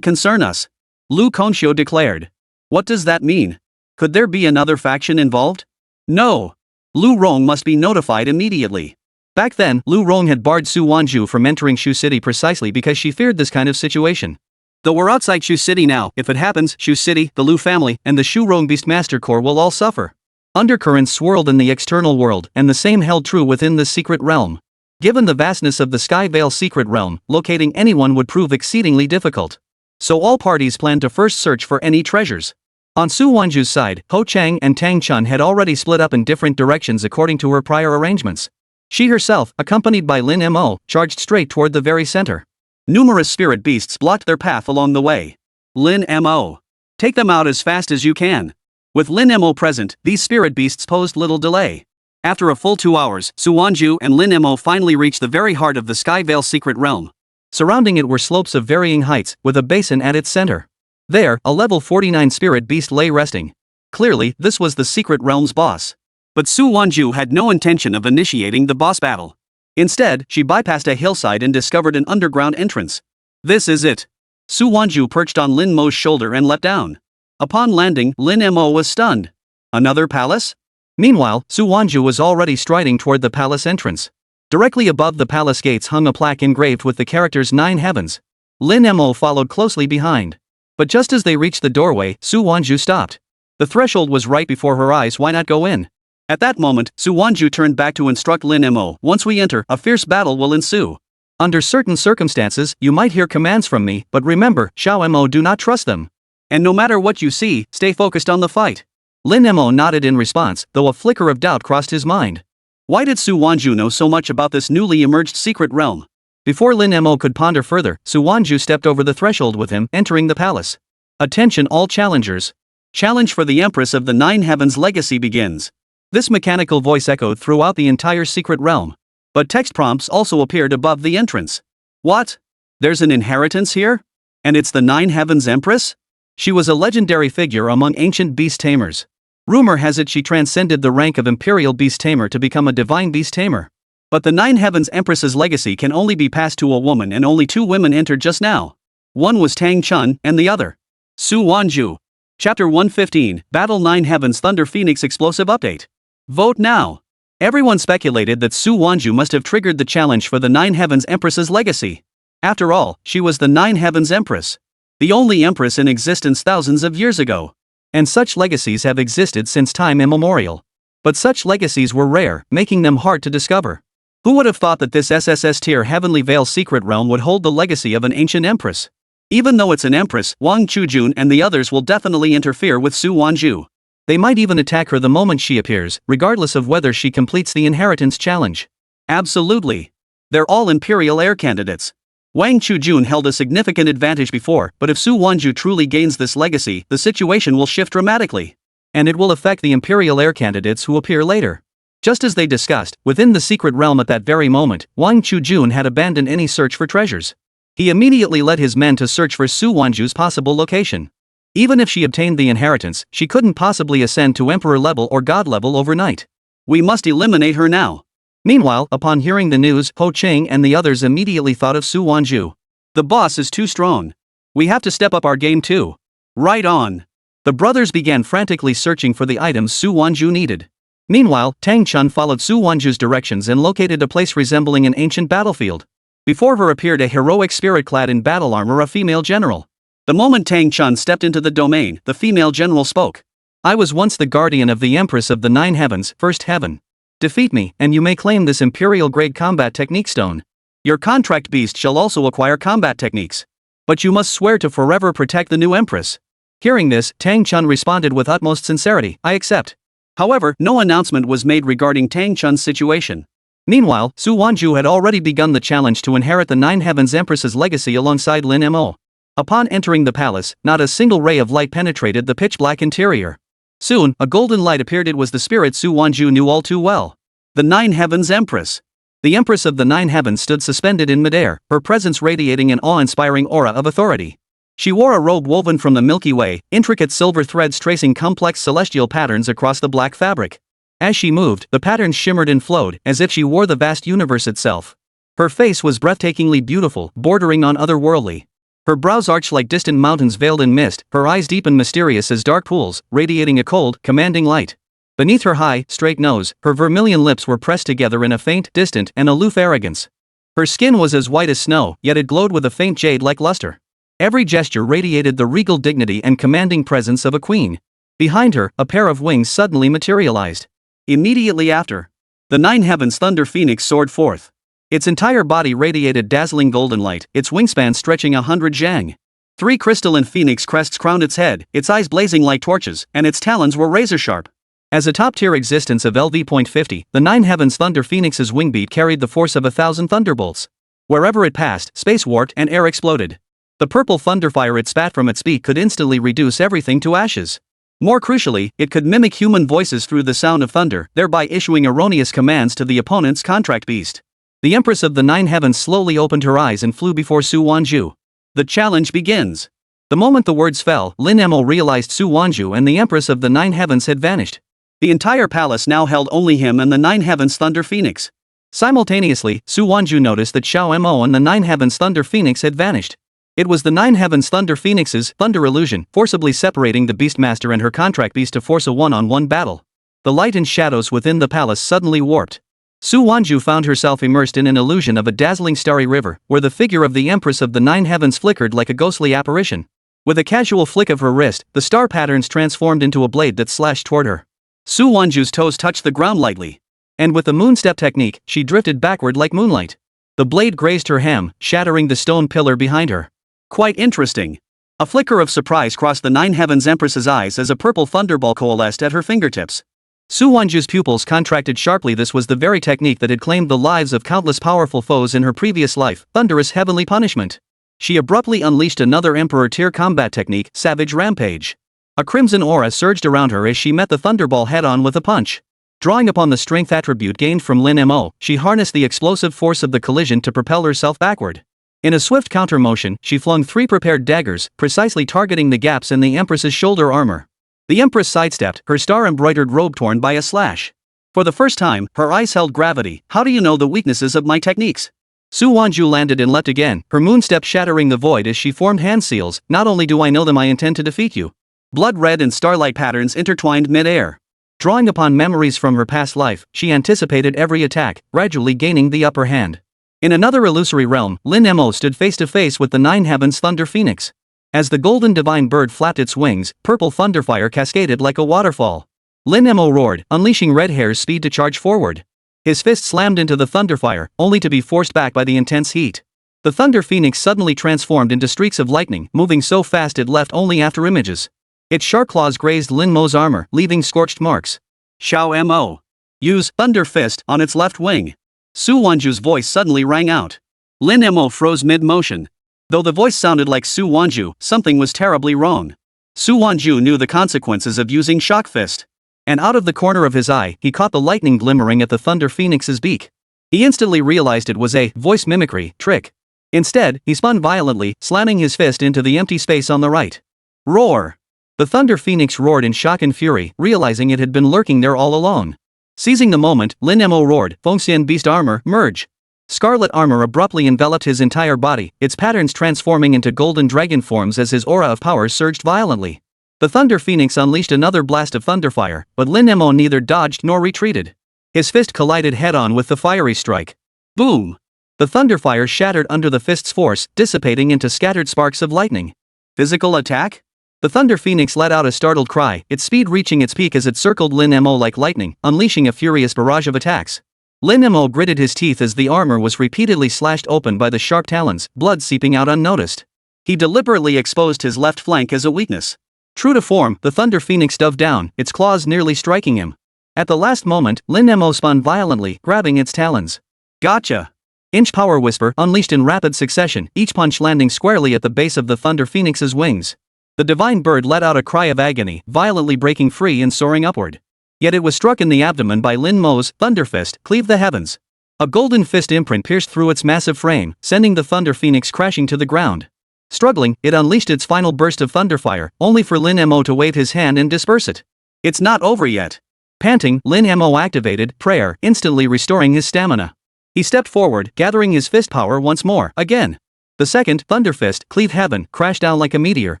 concern us. Lu Kongxiu declared. What does that mean? Could there be another faction involved? No. Lu Rong must be notified immediately. Back then, Lu Rong had barred Su Wanzhu from entering Shu City precisely because she feared this kind of situation. Though we're outside Shu City now, if it happens, Shu City, the Lu family, and the Shurong Beastmaster Corps will all suffer. Undercurrents swirled in the external world, and the same held true within the secret realm. Given the vastness of the Sky Veil secret realm, locating anyone would prove exceedingly difficult. So all parties planned to first search for any treasures. On Su Wanzhu's side, Ho Chang and Tang Chun had already split up in different directions according to her prior arrangements. She herself, accompanied by Lin Mo, charged straight toward the very center. Numerous spirit beasts blocked their path along the way. Lin Mo. Take them out as fast as you can. With Lin Mo present, these spirit beasts posed little delay. After a full 2 hours, Su Wanzhu and Lin Mo finally reached the very heart of the Sky Veil secret realm. Surrounding it were slopes of varying heights, with a basin at its center. There, a level 49 spirit beast lay resting. Clearly, this was the secret realm's boss. But Su Wanzhu had no intention of initiating the boss battle. Instead, she bypassed a hillside and discovered an underground entrance. This is it. Su Wanzhu perched on Lin Mo's shoulder and leapt down. Upon landing, Lin Mo was stunned. Another palace? Meanwhile, Su Wanzhu was already striding toward the palace entrance. Directly above the palace gates hung a plaque engraved with the characters 9 heavens. Lin Mo followed closely behind. But just as they reached the doorway, Su Wanzhu stopped. The threshold was right before her eyes, why not go in? At that moment, Su Wanzhu turned back to instruct Lin Mo, once we enter, a fierce battle will ensue. Under certain circumstances, you might hear commands from me, but remember, Xiao Mo do not trust them. And no matter what you see, stay focused on the fight. Lin Mo nodded in response, though a flicker of doubt crossed his mind. Why did Su Wanzhu know so much about this newly emerged secret realm? Before Lin Mo could ponder further, Su Wanzhu stepped over the threshold with him, entering the palace. Attention all challengers. Challenge for the Empress of the Nine Heavens legacy begins. This mechanical voice echoed throughout the entire secret realm. But text prompts also appeared above the entrance. What? There's an inheritance here? And it's the Nine Heavens Empress? She was a legendary figure among ancient beast tamers. Rumor has it she transcended the rank of imperial beast tamer to become a divine beast tamer. But the Nine Heavens Empress's legacy can only be passed to a woman, and only 2 women entered just now. One was Tang Chun, and the other, Su Wanzhu. Chapter 115, Battle 9 Heavens Thunder Phoenix Explosive Update. Vote now. Everyone speculated that Su Wanzhu must have triggered the challenge for the Nine Heavens Empress's legacy. After all, she was the Nine Heavens Empress. The only empress in existence thousands of years ago. And such legacies have existed since time immemorial. But such legacies were rare, making them hard to discover. Who would have thought that this SSS tier Heavenly Veil secret realm would hold the legacy of an ancient empress? Even though it's an empress, Wang Chujun and the others will definitely interfere with Su Wanzhu. They might even attack her the moment she appears, regardless of whether she completes the inheritance challenge. Absolutely. They're all imperial heir candidates. Wang Chujun held a significant advantage before, but if Su Wanzhu truly gains this legacy, the situation will shift dramatically. And it will affect the imperial heir candidates who appear later. Just as they discussed, within the secret realm at that very moment, Wang Chujun had abandoned any search for treasures. He immediately led his men to search for Su Wanzhu's possible location. Even if she obtained the inheritance, she couldn't possibly ascend to emperor level or god level overnight. We must eliminate her now. Meanwhile, upon hearing the news, Ho Cheng and the others immediately thought of Su Wanzhu. The boss is too strong. We have to step up our game too. Right on. The brothers began frantically searching for the items Su Wanzhu needed. Meanwhile, Tang Chun followed Su Wanzhu's directions and located a place resembling an ancient battlefield. Before her appeared a heroic spirit clad in battle armor, a female general. The moment Tang Chun stepped into the domain, the female general spoke. I was once the guardian of the Empress of the Nine Heavens, First Heaven. Defeat me, and you may claim this imperial-grade combat technique stone. Your contract beast shall also acquire combat techniques. But you must swear to forever protect the new empress. Hearing this, Tang Chun responded with utmost sincerity, I accept. However, no announcement was made regarding Tang Chun's situation. Meanwhile, Su Wanzhu had already begun the challenge to inherit the Nine Heavens Empress's legacy alongside Lin Mo. Upon entering the palace, not a single ray of light penetrated the pitch-black interior. Soon, a golden light appeared. It was the spirit Su Wanzhu knew all too well. The Nine Heavens Empress. The Empress of the Nine Heavens stood suspended in midair, her presence radiating an awe-inspiring aura of authority. She wore a robe woven from the Milky Way, intricate silver threads tracing complex celestial patterns across the black fabric. As she moved, the patterns shimmered and flowed, as if she wore the vast universe itself. Her face was breathtakingly beautiful, bordering on otherworldly. Her brows arched like distant mountains veiled in mist, her eyes deep and mysterious as dark pools, radiating a cold, commanding light. Beneath her high, straight nose, her vermilion lips were pressed together in a faint, distant, and aloof arrogance. Her skin was as white as snow, yet it glowed with a faint jade-like luster. Every gesture radiated the regal dignity and commanding presence of a queen. Behind her, a pair of wings suddenly materialized. Immediately after, the Nine Heavens Thunder Phoenix soared forth. Its entire body radiated dazzling golden light, its wingspan stretching 100 zhang. 3 crystalline phoenix crests crowned its head, its eyes blazing like torches, and its talons were razor-sharp. As a top-tier existence of LV.50, the Nine Heavens Thunder Phoenix's wingbeat carried the force of 1,000 thunderbolts. Wherever it passed, space warped and air exploded. The purple thunderfire it spat from its beak could instantly reduce everything to ashes. More crucially, it could mimic human voices through the sound of thunder, thereby issuing erroneous commands to the opponent's contract beast. The Empress of the Nine Heavens slowly opened her eyes and flew before Su Wanzhu. The challenge begins. The moment the words fell, Lin Mo realized Su Wanzhu and the Empress of the Nine Heavens had vanished. The entire palace now held only him and the Nine Heavens Thunder Phoenix. Simultaneously, Su Wanzhu noticed that Xiao Mo and the Nine Heavens Thunder Phoenix had vanished. It was the Nine Heavens Thunder Phoenix's thunder illusion, forcibly separating the Beastmaster and her contract beast to force a one-on-one battle. The light and shadows within the palace suddenly warped. Su Wanzhu found herself immersed in an illusion of a dazzling starry river, where the figure of the Empress of the Nine Heavens flickered like a ghostly apparition. With a casual flick of her wrist, the star patterns transformed into a blade that slashed toward her. Su Wanzhu's toes touched the ground lightly. And with the moonstep technique, she drifted backward like moonlight. The blade grazed her hem, shattering the stone pillar behind her. Quite interesting. A flicker of surprise crossed the Nine Heavens Empress's eyes as a purple thunderball coalesced at her fingertips. Su Wanzhu's pupils contracted sharply. This was the very technique that had claimed the lives of countless powerful foes in her previous life, thunderous heavenly punishment. She abruptly unleashed another Emperor-tier combat technique, Savage Rampage. A crimson aura surged around her as she met the thunderball head-on with a punch. Drawing upon the strength attribute gained from Lin Mo, she harnessed the explosive force of the collision to propel herself backward. In a swift counter-motion, she flung 3 prepared daggers, precisely targeting the gaps in the Empress's shoulder armor. The Empress sidestepped, her star-embroidered robe torn by a slash. For the first time, her eyes held gravity. How do you know the weaknesses of my techniques? Su Wanzhu landed and leapt again, her moonstep shattering the void as she formed hand seals. Not only do I know them, I intend to defeat you. Blood red and starlight patterns intertwined mid-air. Drawing upon memories from her past life, she anticipated every attack, gradually gaining the upper hand. In another illusory realm, Lin Mo stood face to face with the Nine Heavens Thunder Phoenix. As the golden divine bird flapped its wings, purple thunderfire cascaded like a waterfall. Lin Mo roared, unleashing red hair's speed to charge forward. His fist slammed into the thunderfire, only to be forced back by the intense heat. The Thunder Phoenix suddenly transformed into streaks of lightning, moving so fast it left only after images. Its sharp claws grazed Lin Mo's armor, leaving scorched marks. Xiao Mo. Use Thunder Fist on its left wing. Su Wanzhu's voice suddenly rang out. Lin Mo froze mid-motion. Though the voice sounded like Su Wanzhu, something was terribly wrong. Su Wanzhu knew the consequences of using Shock Fist. And out of the corner of his eye, he caught the lightning glimmering at the Thunder Phoenix's beak. He instantly realized it was a voice mimicry trick. Instead, he spun violently, slamming his fist into the empty space on the right. Roar! The Thunder Phoenix roared in shock and fury, realizing it had been lurking there all along. Seizing the moment, Lin Mo roared, Fengxian Beast Armor, merge! Scarlet armor abruptly enveloped his entire body, its patterns transforming into golden dragon forms as his aura of power surged violently. The Thunder Phoenix unleashed another blast of thunderfire, but Lin Mo neither dodged nor retreated. His fist collided head-on with the fiery strike. Boom! The thunderfire shattered under the fist's force, dissipating into scattered sparks of lightning. Physical attack? The Thunder Phoenix let out a startled cry, its speed reaching its peak as it circled Lin Mo like lightning, unleashing a furious barrage of attacks. Lin Mo gritted his teeth as the armor was repeatedly slashed open by the sharp talons, blood seeping out unnoticed. He deliberately exposed his left flank as a weakness. True to form, the Thunder Phoenix dove down, its claws nearly striking him. At the last moment, Lin Mo spun violently, grabbing its talons. Gotcha! Inch power whisper unleashed in rapid succession, each punch landing squarely at the base of the Thunder Phoenix's wings. The divine bird let out a cry of agony, violently breaking free and soaring upward. Yet it was struck in the abdomen by Lin Mo's Thunder Fist, cleave the heavens. A golden fist imprint pierced through its massive frame, sending the Thunder Phoenix crashing to the ground. Struggling, it unleashed its final burst of thunderfire, only for Lin Mo to wave his hand and disperse it. It's not over yet. Panting, Lin Mo activated prayer, instantly restoring his stamina. He stepped forward, gathering his fist power once more, again. The second, Thunder Fist, cleave heaven, crashed down like a meteor,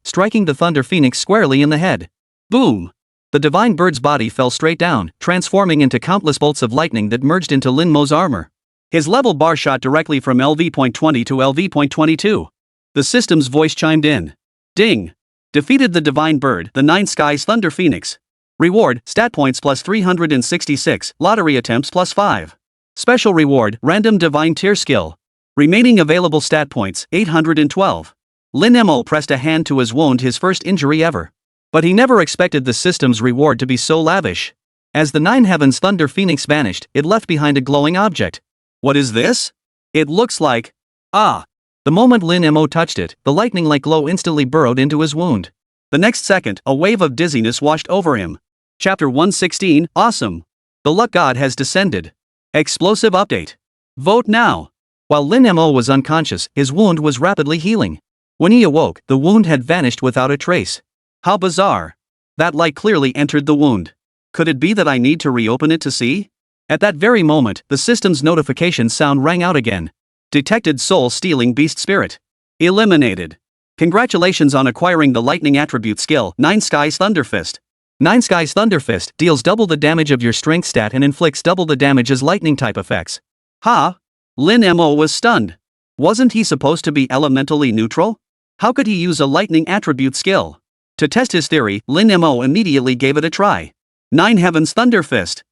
striking the Thunder Phoenix squarely in the head. Boom! The divine bird's body fell straight down, transforming into countless bolts of lightning that merged into Lin Mo's armor. His level bar shot directly from LV.20 to LV.22. The system's voice chimed in. Ding! Defeated the divine bird, the Nine Skies Thunder Phoenix. Reward, stat points plus 366, lottery attempts plus 5. Special reward, random divine tier skill. Remaining available stat points, 812. Lin Mo pressed a hand to his wound, his first injury ever. But he never expected the system's reward to be so lavish. As the Nine Heavens Thunder Phoenix vanished, it left behind a glowing object. What is this? It looks like... Ah! The moment Lin Mo touched it, the lightning-like glow instantly burrowed into his wound. The next second, a wave of dizziness washed over him. Chapter 116, Awesome! The Luck God has descended. Explosive update. Vote now! While Lin Mo was unconscious, his wound was rapidly healing. When he awoke, the wound had vanished without a trace. How bizarre! That light clearly entered the wound. Could it be that I need to reopen it to see? At that very moment, the system's notification sound rang out again. Detected soul-stealing beast spirit. Eliminated. Congratulations on acquiring the lightning attribute skill, Nine Skies Thunder Fist. Nine Skies Thunder Fist deals double the damage of your strength stat and inflicts double the damage as lightning type effects. Ha! Lin Mo was stunned. Wasn't he supposed to be elementally neutral? How could he use a lightning attribute skill? To test his theory, Lin Mo immediately gave it a try. Nine Heavens Thunder Fist.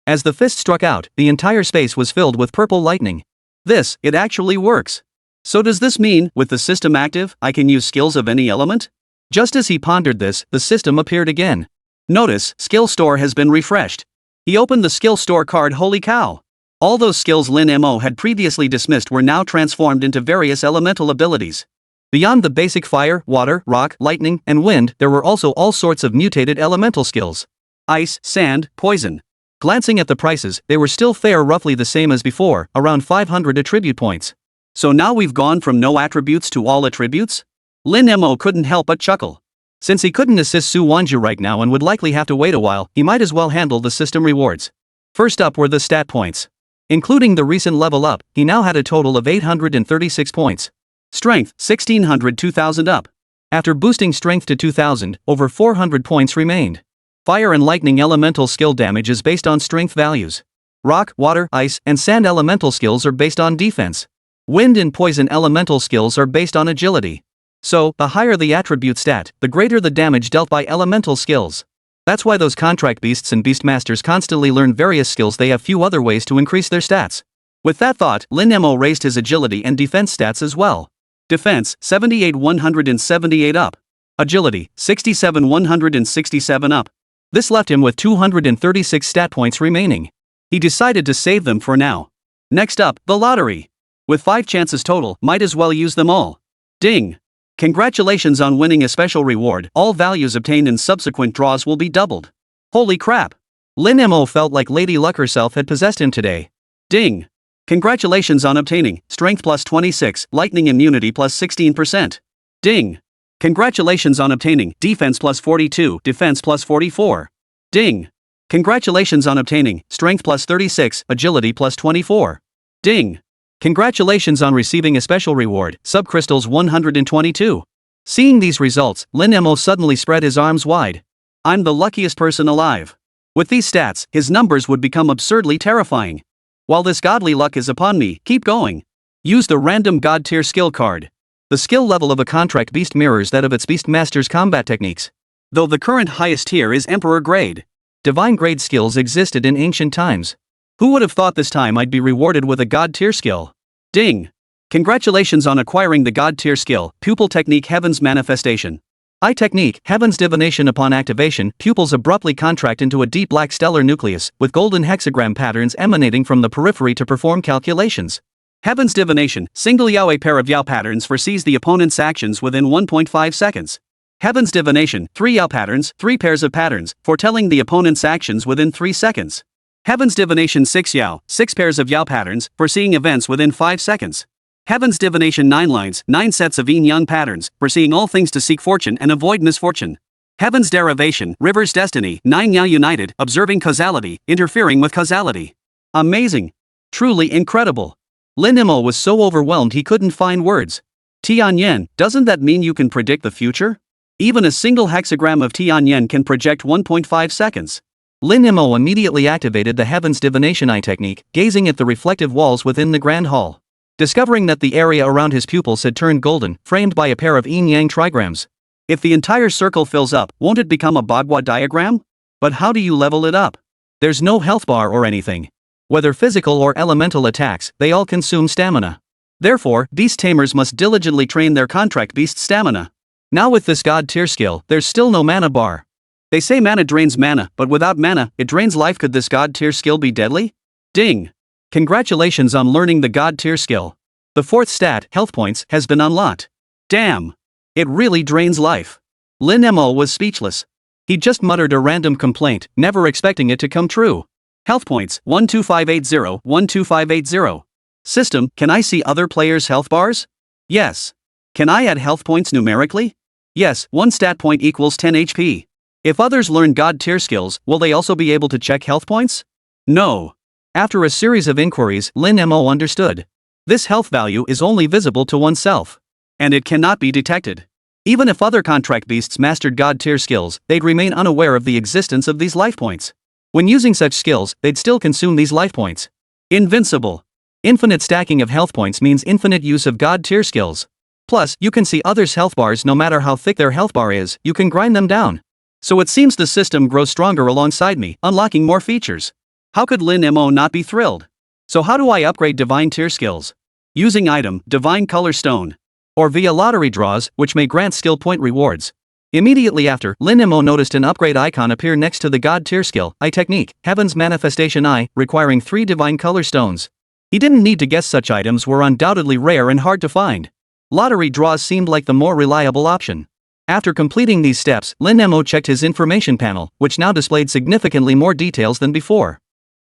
As the fist struck out, the entire space was filled with purple lightning. It actually works. So does this mean, with the system active, I can use skills of any element? Just as he pondered this, the system appeared again. Notice, skill store has been refreshed. He opened the skill store card. Holy cow! All those skills Lin Mo had previously dismissed were now transformed into various elemental abilities. Beyond the basic fire, water, rock, lightning, and wind, there were also all sorts of mutated elemental skills. Ice, sand, poison. Glancing at the prices, they were still roughly the same as before, around 500 attribute points. So now we've gone from no attributes to all attributes? Lin Mo couldn't help but chuckle. Since he couldn't assist Su Wanzhu right now and would likely have to wait a while, he might as well handle the system rewards. First up were the stat points. Including the recent level up, he now had a total of 836 points. Strength, 1600, 2000 up. After boosting strength to 2000, over 400 points remained. Fire and lightning elemental skill damage is based on strength values. Rock, water, ice, and sand elemental skills are based on defense. Wind and poison elemental skills are based on agility. So, the higher the attribute stat, the greater the damage dealt by elemental skills. That's why those contract beasts and beastmasters constantly learn various skills. They have few other ways to increase their stats. With that thought, Lin Mo raised his agility and defense stats as well. Defense, 78 178 up. Agility, 67 167 up. This left him with 236 stat points remaining. He decided to save them for now. Next up, the lottery. With 5 chances total, might as well use them all. Ding! Congratulations on winning a special reward. All values obtained in subsequent draws will be doubled. Holy crap! Lin Mo felt like Lady Luck herself had possessed him today. Ding! Congratulations on obtaining Strength plus 26, Lightning Immunity plus 16%. Ding! Congratulations on obtaining Defense plus 42, Defense plus 44. Ding! Congratulations on obtaining Strength plus 36, Agility plus 24. Ding! Congratulations on receiving a special reward, Subcrystals 122. Seeing these results, Lin Mo suddenly spread his arms wide. I'm the luckiest person alive. With these stats, his numbers would become absurdly terrifying. While this godly luck is upon me, keep going. Use the random god tier skill card. The skill level of a contract beast mirrors that of its beastmaster's combat techniques. Though the current highest tier is Emperor grade. Divine grade skills existed in ancient times. Who would have thought this time I'd be rewarded with a god tier skill? Ding! Congratulations on acquiring the god tier skill, Pupil Technique Heaven's Manifestation. Eye Technique, Heaven's Divination. Upon activation, pupils abruptly contract into a deep black stellar nucleus, with golden hexagram patterns emanating from the periphery to perform calculations. Heaven's Divination, single Youwei pair of Yao patterns foresees the opponent's actions within 1.5 seconds. Heaven's Divination, 3 Yao patterns, 3 pairs of patterns, foretelling the opponent's actions within 3 seconds. Heaven's Divination 6 Yao, 6 pairs of Yao patterns, foreseeing events within 5 seconds. Heaven's Divination 9 lines, 9 sets of yin-yang patterns, foreseeing all things to seek fortune and avoid misfortune. Heaven's Derivation, River's Destiny, 9 Yao united, observing causality, interfering with causality. Amazing. Truly incredible. Lin Mo was so overwhelmed he couldn't find words. Tianyan, doesn't that mean you can predict the future? Even a single hexagram of Tianyan can project 1.5 seconds. Lin Mo immediately activated the Heaven's Divination Eye technique, gazing at the reflective walls within the Grand Hall. Discovering that the area around his pupils had turned golden, framed by a pair of yin-yang trigrams. If the entire circle fills up, won't it become a Bagua diagram? But how do you level it up? There's no health bar or anything. Whether physical or elemental attacks, they all consume stamina. Therefore, beast tamers must diligently train their contract beast's stamina. Now with this god tier skill, there's still no mana bar. They say mana drains mana, but without mana, it drains life. Could this god tier skill be deadly? Ding! Congratulations on learning the god tier skill. The 4th stat, health points, has been unlocked. Damn! It really drains life. Lin Mo was speechless. He just muttered a random complaint, never expecting it to come true. Health points, 12580, 12580. System, can I see other players' health bars? Yes. Can I add health points numerically? Yes, 1 stat point equals 10 HP. If others learn god tier skills, will they also be able to check health points? No. After a series of inquiries, Lin Mo understood. This health value is only visible to oneself. And it cannot be detected. Even if other contract beasts mastered god tier skills, they'd remain unaware of the existence of these life points. When using such skills, they'd still consume these life points. Invincible. Infinite stacking of health points means infinite use of god tier skills. Plus, you can see others' health bars. No matter how thick their health bar is, you can grind them down. So it seems the system grows stronger alongside me, unlocking more features. How could Lin Mo not be thrilled? So how do I upgrade divine tier skills? Using item, divine color stone. Or via lottery draws, which may grant skill point rewards. Immediately after, Lin Mo noticed an upgrade icon appear next to the god tier skill, I technique, Heaven's Manifestation I, requiring 3 divine color stones. He didn't need to guess such items were undoubtedly rare and hard to find. Lottery draws seemed like the more reliable option. After completing these steps, Lin Mo checked his information panel, which now displayed significantly more details than before.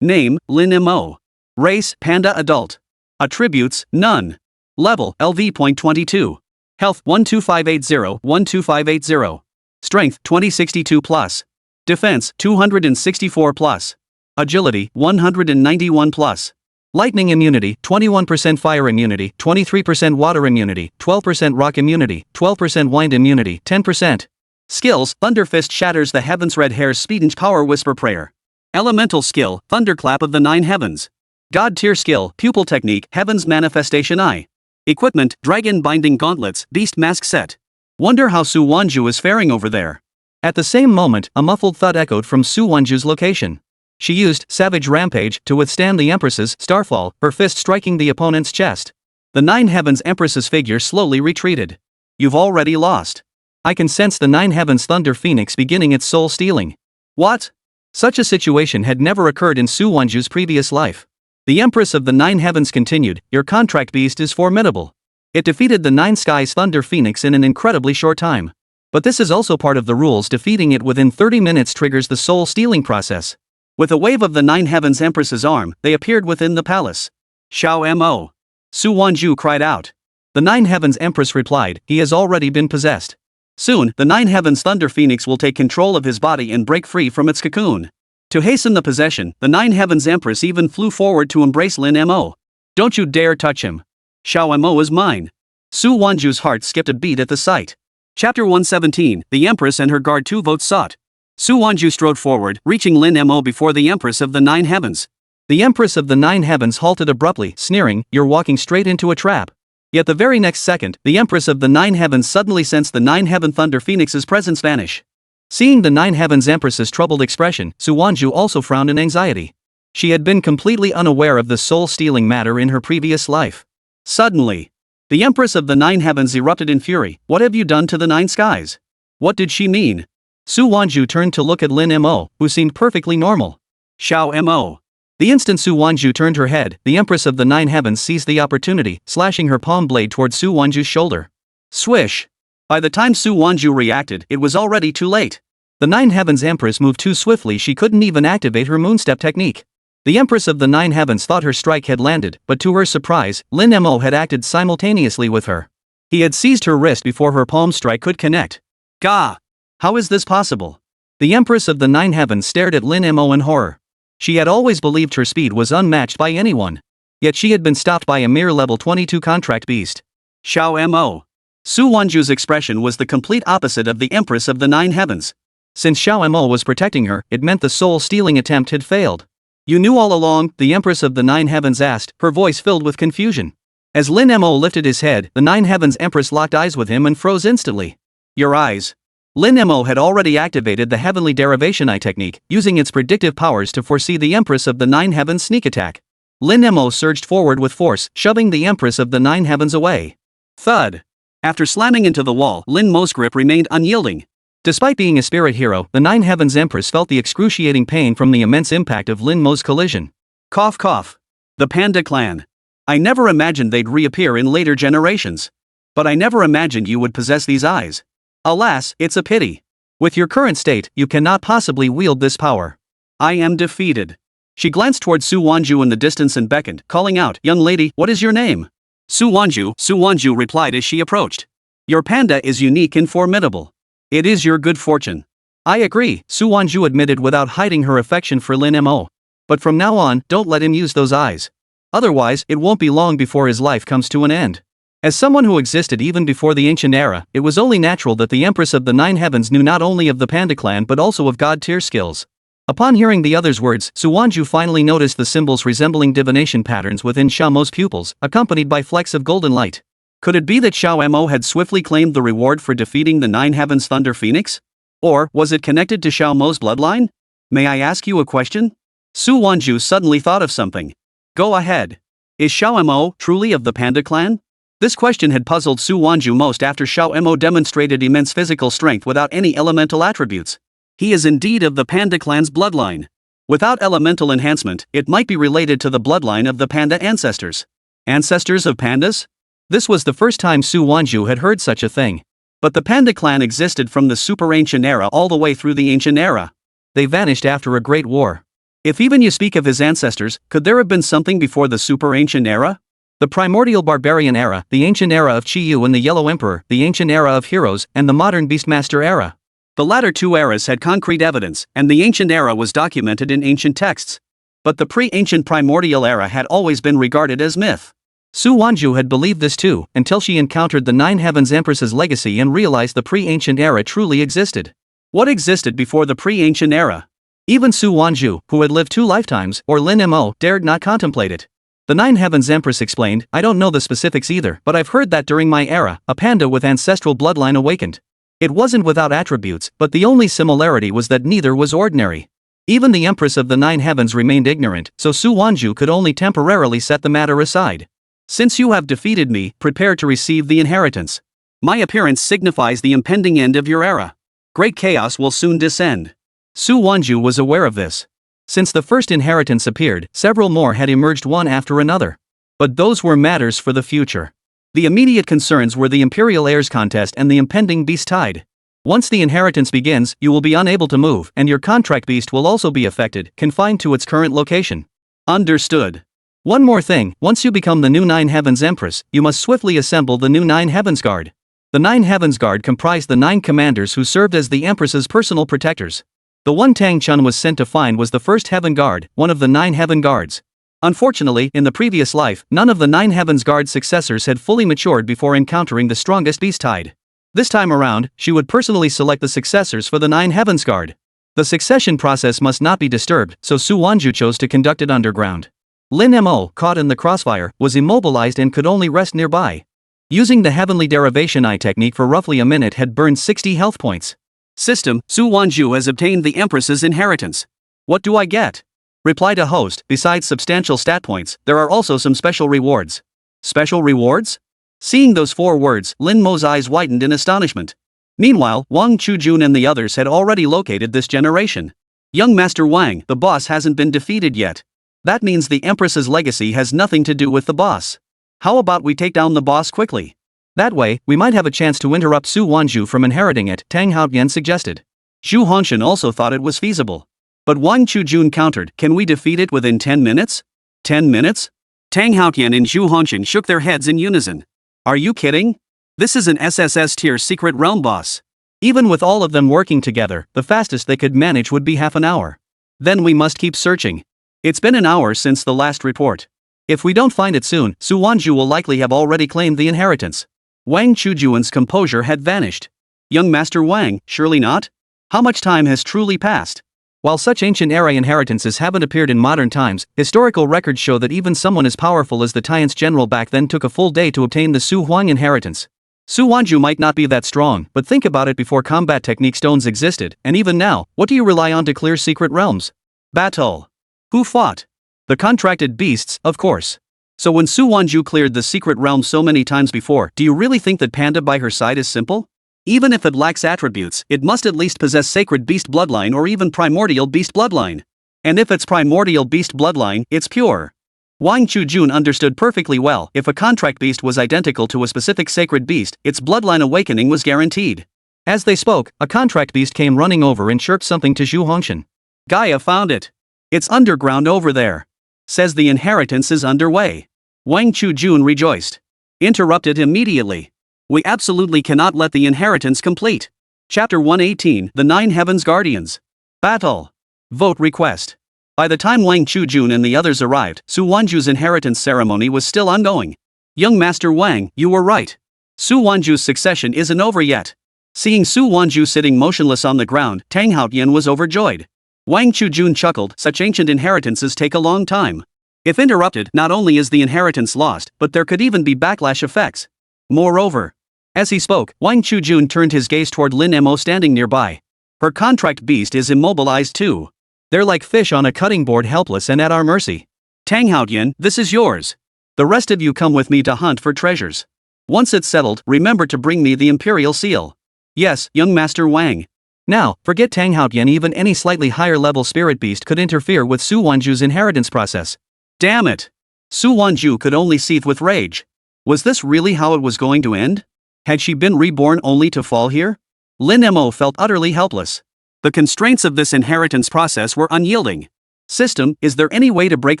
Name, Lin Mo. Race, Panda adult. Attributes, none. Level, LV.22. Health, 12580, 12580. Strength, 2062 plus. Defense, 264 plus. Agility, 191 plus. Lightning immunity, 21% fire immunity, 23% water immunity, 12% rock immunity, 12% wind immunity, 10%. Skills, Thunder Fist shatters the heavens, Red Hair's speed and power whisper prayer. Elemental skill, Thunderclap of the 9 heavens. God tier skill, Pupil technique, Heaven's Manifestation I. Equipment, Dragon binding gauntlets, Beast mask set. Wonder how Su Wanzhu is faring over there. At the same moment, a muffled thud echoed from Su Wanzhu's location. She used Savage Rampage to withstand the Empress's Starfall, her fist striking the opponent's chest. The 9 heavens Empress's figure slowly retreated. You've already lost. I can sense the 9 heavens Thunder Phoenix beginning its soul stealing. What? Such a situation had never occurred in Su Wanzhu's previous life. The Empress of the 9 heavens continued, your contract beast is formidable. It defeated the 9 skies Thunder Phoenix in an incredibly short time. But this is also part of the rules, defeating it within 30 minutes triggers the soul stealing process. With a wave of the 9 heavens Empress's arm, they appeared within the palace. Xiao Mo. Su Wanzhu cried out. The 9 heavens Empress replied, he has already been possessed. Soon, the 9 heavens Thunder Phoenix will take control of his body and break free from its cocoon. To hasten the possession, the 9 heavens Empress even flew forward to embrace Lin Mo. Don't you dare touch him. Xiao Mo is mine. Su Wanzhu's heart skipped a beat at the sight. Chapter 117, the Empress and her guard 2 votes sought. Su Wanzhu strode forward, reaching Lin Mo before the Empress of the 9 heavens. The Empress of the 9 heavens halted abruptly, sneering, you're walking straight into a trap. Yet the very next second, the Empress of the 9 heavens suddenly sensed the 9 heaven Thunder Phoenix's presence vanish. Seeing the 9 heavens Empress's troubled expression, Su Wanzhu also frowned in anxiety. She had been completely unaware of the soul-stealing matter in her previous life. Suddenly, the Empress of the 9 heavens erupted in fury. What have you done to the 9 skies? What did she mean? Su Wanzhu turned to look at Lin Mo, who seemed perfectly normal. Xiao Mo. The instant Su Wanzhu turned her head, the Empress of the 9 heavens seized the opportunity, slashing her palm blade toward Su Wanzhu's shoulder. Swish! By the time Su Wanzhu reacted, it was already too late. The 9 heavens Empress moved too swiftly she couldn't even activate her moonstep technique. The Empress of the 9 heavens thought her strike had landed, but to her surprise, Lin Mo had acted simultaneously with her. He had seized her wrist before her palm strike could connect. Gah! How is this possible? The Empress of the 9 heavens stared at Lin Mo in horror. She had always believed her speed was unmatched by anyone. Yet she had been stopped by a mere level 22 contract beast. Xiao Mo. Su Wanzhu's expression was the complete opposite of the Empress of the 9 heavens. Since Xiao Mo was protecting her, it meant the soul-stealing attempt had failed. You knew all along, the Empress of the 9 heavens asked, her voice filled with confusion. As Lin Mo lifted his head, the 9 heavens Empress locked eyes with him and froze instantly. Your eyes. Lin Mo had already activated the Heavenly Derivation I technique, using its predictive powers to foresee the Empress of the 9 heavens sneak attack. Lin Mo surged forward with force, shoving the Empress of the 9 heavens away. Thud. After slamming into the wall, Lin Mo's grip remained unyielding. Despite being a spirit hero, the 9 heavens Empress felt the excruciating pain from the immense impact of Lin Mo's collision. Cough cough. The Panda clan. I never imagined they'd reappear in later generations. But I never imagined you would possess these eyes. Alas, it's a pity. With your current state, you cannot possibly wield this power. I am defeated. She glanced toward Su Wanzhu in the distance and beckoned, calling out, young lady, what is your name? Su Wanzhu replied as she approached. Your panda is unique and formidable. It is your good fortune. I agree, Su Wanzhu admitted without hiding her affection for Lin Mo. But from now on, don't let him use those eyes. Otherwise, it won't be long before his life comes to an end. As someone who existed even before the ancient era, it was only natural that the Empress of the 9 heavens knew not only of the Panda clan but also of god-tier skills. Upon hearing the other's words, Su Wanzhu finally noticed the symbols resembling divination patterns within Xiao Mo's pupils, accompanied by flecks of golden light. Could it be that Xiao Mo had swiftly claimed the reward for defeating the 9 heavens Thunder Phoenix? Or was it connected to Xiao Mo's bloodline? May I ask you a question? Su Wanzhu suddenly thought of something. Go ahead. Is Xiao Mo truly of the Panda clan? This question had puzzled Su Wanzhu most after Xiao Mo demonstrated immense physical strength without any elemental attributes. He is indeed of the Panda clan's bloodline. Without elemental enhancement, it might be related to the bloodline of the Panda ancestors. Ancestors of pandas? This was the first time Su Wanzhu had heard such a thing. But the Panda clan existed from the super ancient era all the way through the ancient era. They vanished after a great war. If even you speak of his ancestors, could there have been something before the super ancient era? The primordial barbarian era, the ancient era of Qiyu and the Yellow Emperor, the ancient era of heroes, and the modern Beastmaster era. The latter two eras had concrete evidence, and the ancient era was documented in ancient texts. But the pre-ancient primordial era had always been regarded as myth. Su Wanzhu had believed this too, until she encountered the Nine Heavens Empress's legacy and realized the pre-ancient era truly existed. What existed before the pre-ancient era? Even Su Wanzhu, who had lived 2 lifetimes, or Lin Mo, dared not contemplate it. The Nine Heavens Empress explained, I don't know the specifics either, but I've heard that during my era, a panda with ancestral bloodline awakened. It wasn't without attributes, but the only similarity was that neither was ordinary. Even the Empress of the Nine Heavens remained ignorant, so Su Wanzhu could only temporarily set the matter aside. Since you have defeated me, prepare to receive the inheritance. My appearance signifies the impending end of your era. Great chaos will soon descend. Su Wanzhu was aware of this. Since the first inheritance appeared, several more had emerged one after another. But those were matters for the future. The immediate concerns were the Imperial Heirs contest and the impending beast tide. Once the inheritance begins, you will be unable to move, and your contract beast will also be affected, confined to its current location. Understood. One more thing, once you become the new Nine Heavens Empress, you must swiftly assemble the new Nine Heavens Guard. The Nine Heavens Guard comprised the 9 commanders who served as the Empress's personal protectors. The one Tang Chun was sent to find was the first Heaven Guard, one of the 9 Heaven Guards. Unfortunately, in the previous life, none of the 9 Heavens Guard's successors had fully matured before encountering the strongest beast tide. This time around, she would personally select the successors for the 9 Heavens Guard. The succession process must not be disturbed, so Su Wanzhu chose to conduct it underground. Lin Mo, caught in the crossfire, was immobilized and could only rest nearby. Using the Heavenly Derivation Eye technique for roughly a minute had burned 60 health points. System, Su Wanzhu has obtained the Empress's inheritance. What do I get? Replied a host, besides substantial stat points, there are also some special rewards. Special rewards? Seeing those 4 words, Lin Mo's eyes widened in astonishment. Meanwhile, Wang Chujun and the others had already located this generation. Young Master Wang, the boss hasn't been defeated yet. That means the Empress's legacy has nothing to do with the boss. How about we take down the boss quickly? That way, we might have a chance to interrupt Su Wanzhu from inheriting it, Tang Haoyan suggested. Zhu Hongxuan also thought it was feasible. But Wang Chujun countered, can we defeat it within 10 minutes? 10 minutes? Tang Haoyan and Zhu Hongxuan shook their heads in unison. Are you kidding? This is an SSS tier secret realm boss. Even with all of them working together, the fastest they could manage would be half an hour. Then we must keep searching. It's been an hour since the last report. If we don't find it soon, Su Wanzhu will likely have already claimed the inheritance. Wang Chujun's composure had vanished. Young Master Wang, surely not? How much time has truly passed? While such ancient era inheritances haven't appeared in modern times, historical records show that even someone as powerful as the Tian's general back then took a full day to obtain the Su Huang inheritance. Su Wanzhu might not be that strong, but think about it, before combat technique stones existed, and even now, what do you rely on to clear secret realms? Battle. Who fought? The contracted beasts, of course. So when Su Wanzhu cleared the secret realm so many times before, do you really think that Panda by her side is simple? Even if it lacks attributes, it must at least possess sacred beast bloodline or even primordial beast bloodline. And if it's primordial beast bloodline, it's pure. Wang Chujun understood perfectly well, if a contract beast was identical to a specific sacred beast, its bloodline awakening was guaranteed. As they spoke, a contract beast came running over and chirped something to Zhu Hongxuan. Gaia found it. It's underground over there. Says the inheritance is underway. Wang Chujun rejoiced. Interrupted immediately. We absolutely cannot let the inheritance complete. Chapter 118, The 9 Heavens Guardians. Battle. Vote request. By the time Wang Chujun and the others arrived, Su Wanzhu's inheritance ceremony was still ongoing. Young Master Wang, you were right. Su Wanzhu's succession isn't over yet. Seeing Su Wanzhu sitting motionless on the ground, Tang Haoyan was overjoyed. Wang Chujun chuckled, such ancient inheritances take a long time. If interrupted, not only is the inheritance lost, but there could even be backlash effects. Moreover, as he spoke, Wang Chujun turned his gaze toward Lin Mo standing nearby. Her contract beast is immobilized too. They're like fish on a cutting board, helpless and at our mercy. Tang Haotian, this is yours. The rest of you come with me to hunt for treasures. Once it's settled, remember to bring me the imperial seal. Yes, young Master Wang. Now, forget Tang Haotian, even any slightly higher level spirit beast could interfere with Su Wanzhu's inheritance process. Damn it! Su Wanzhu could only seethe with rage. Was this really how it was going to end? Had she been reborn only to fall here? Lin Mo felt utterly helpless. The constraints of this inheritance process were unyielding. System, is there any way to break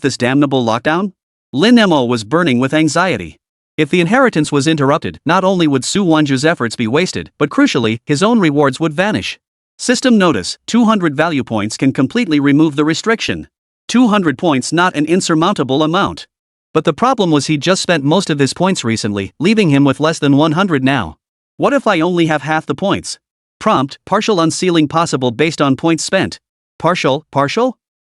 this damnable lockdown? Lin Mo was burning with anxiety. If the inheritance was interrupted, not only would Su Wanzhu's efforts be wasted, but crucially, his own rewards would vanish. System notice, 200 value points can completely remove the restriction. 200 points, not an insurmountable amount. But the problem was he'd just spent most of his points recently, leaving him with less than 100 now. What if I only have half the points? Prompt, partial unsealing possible based on points spent. Partial?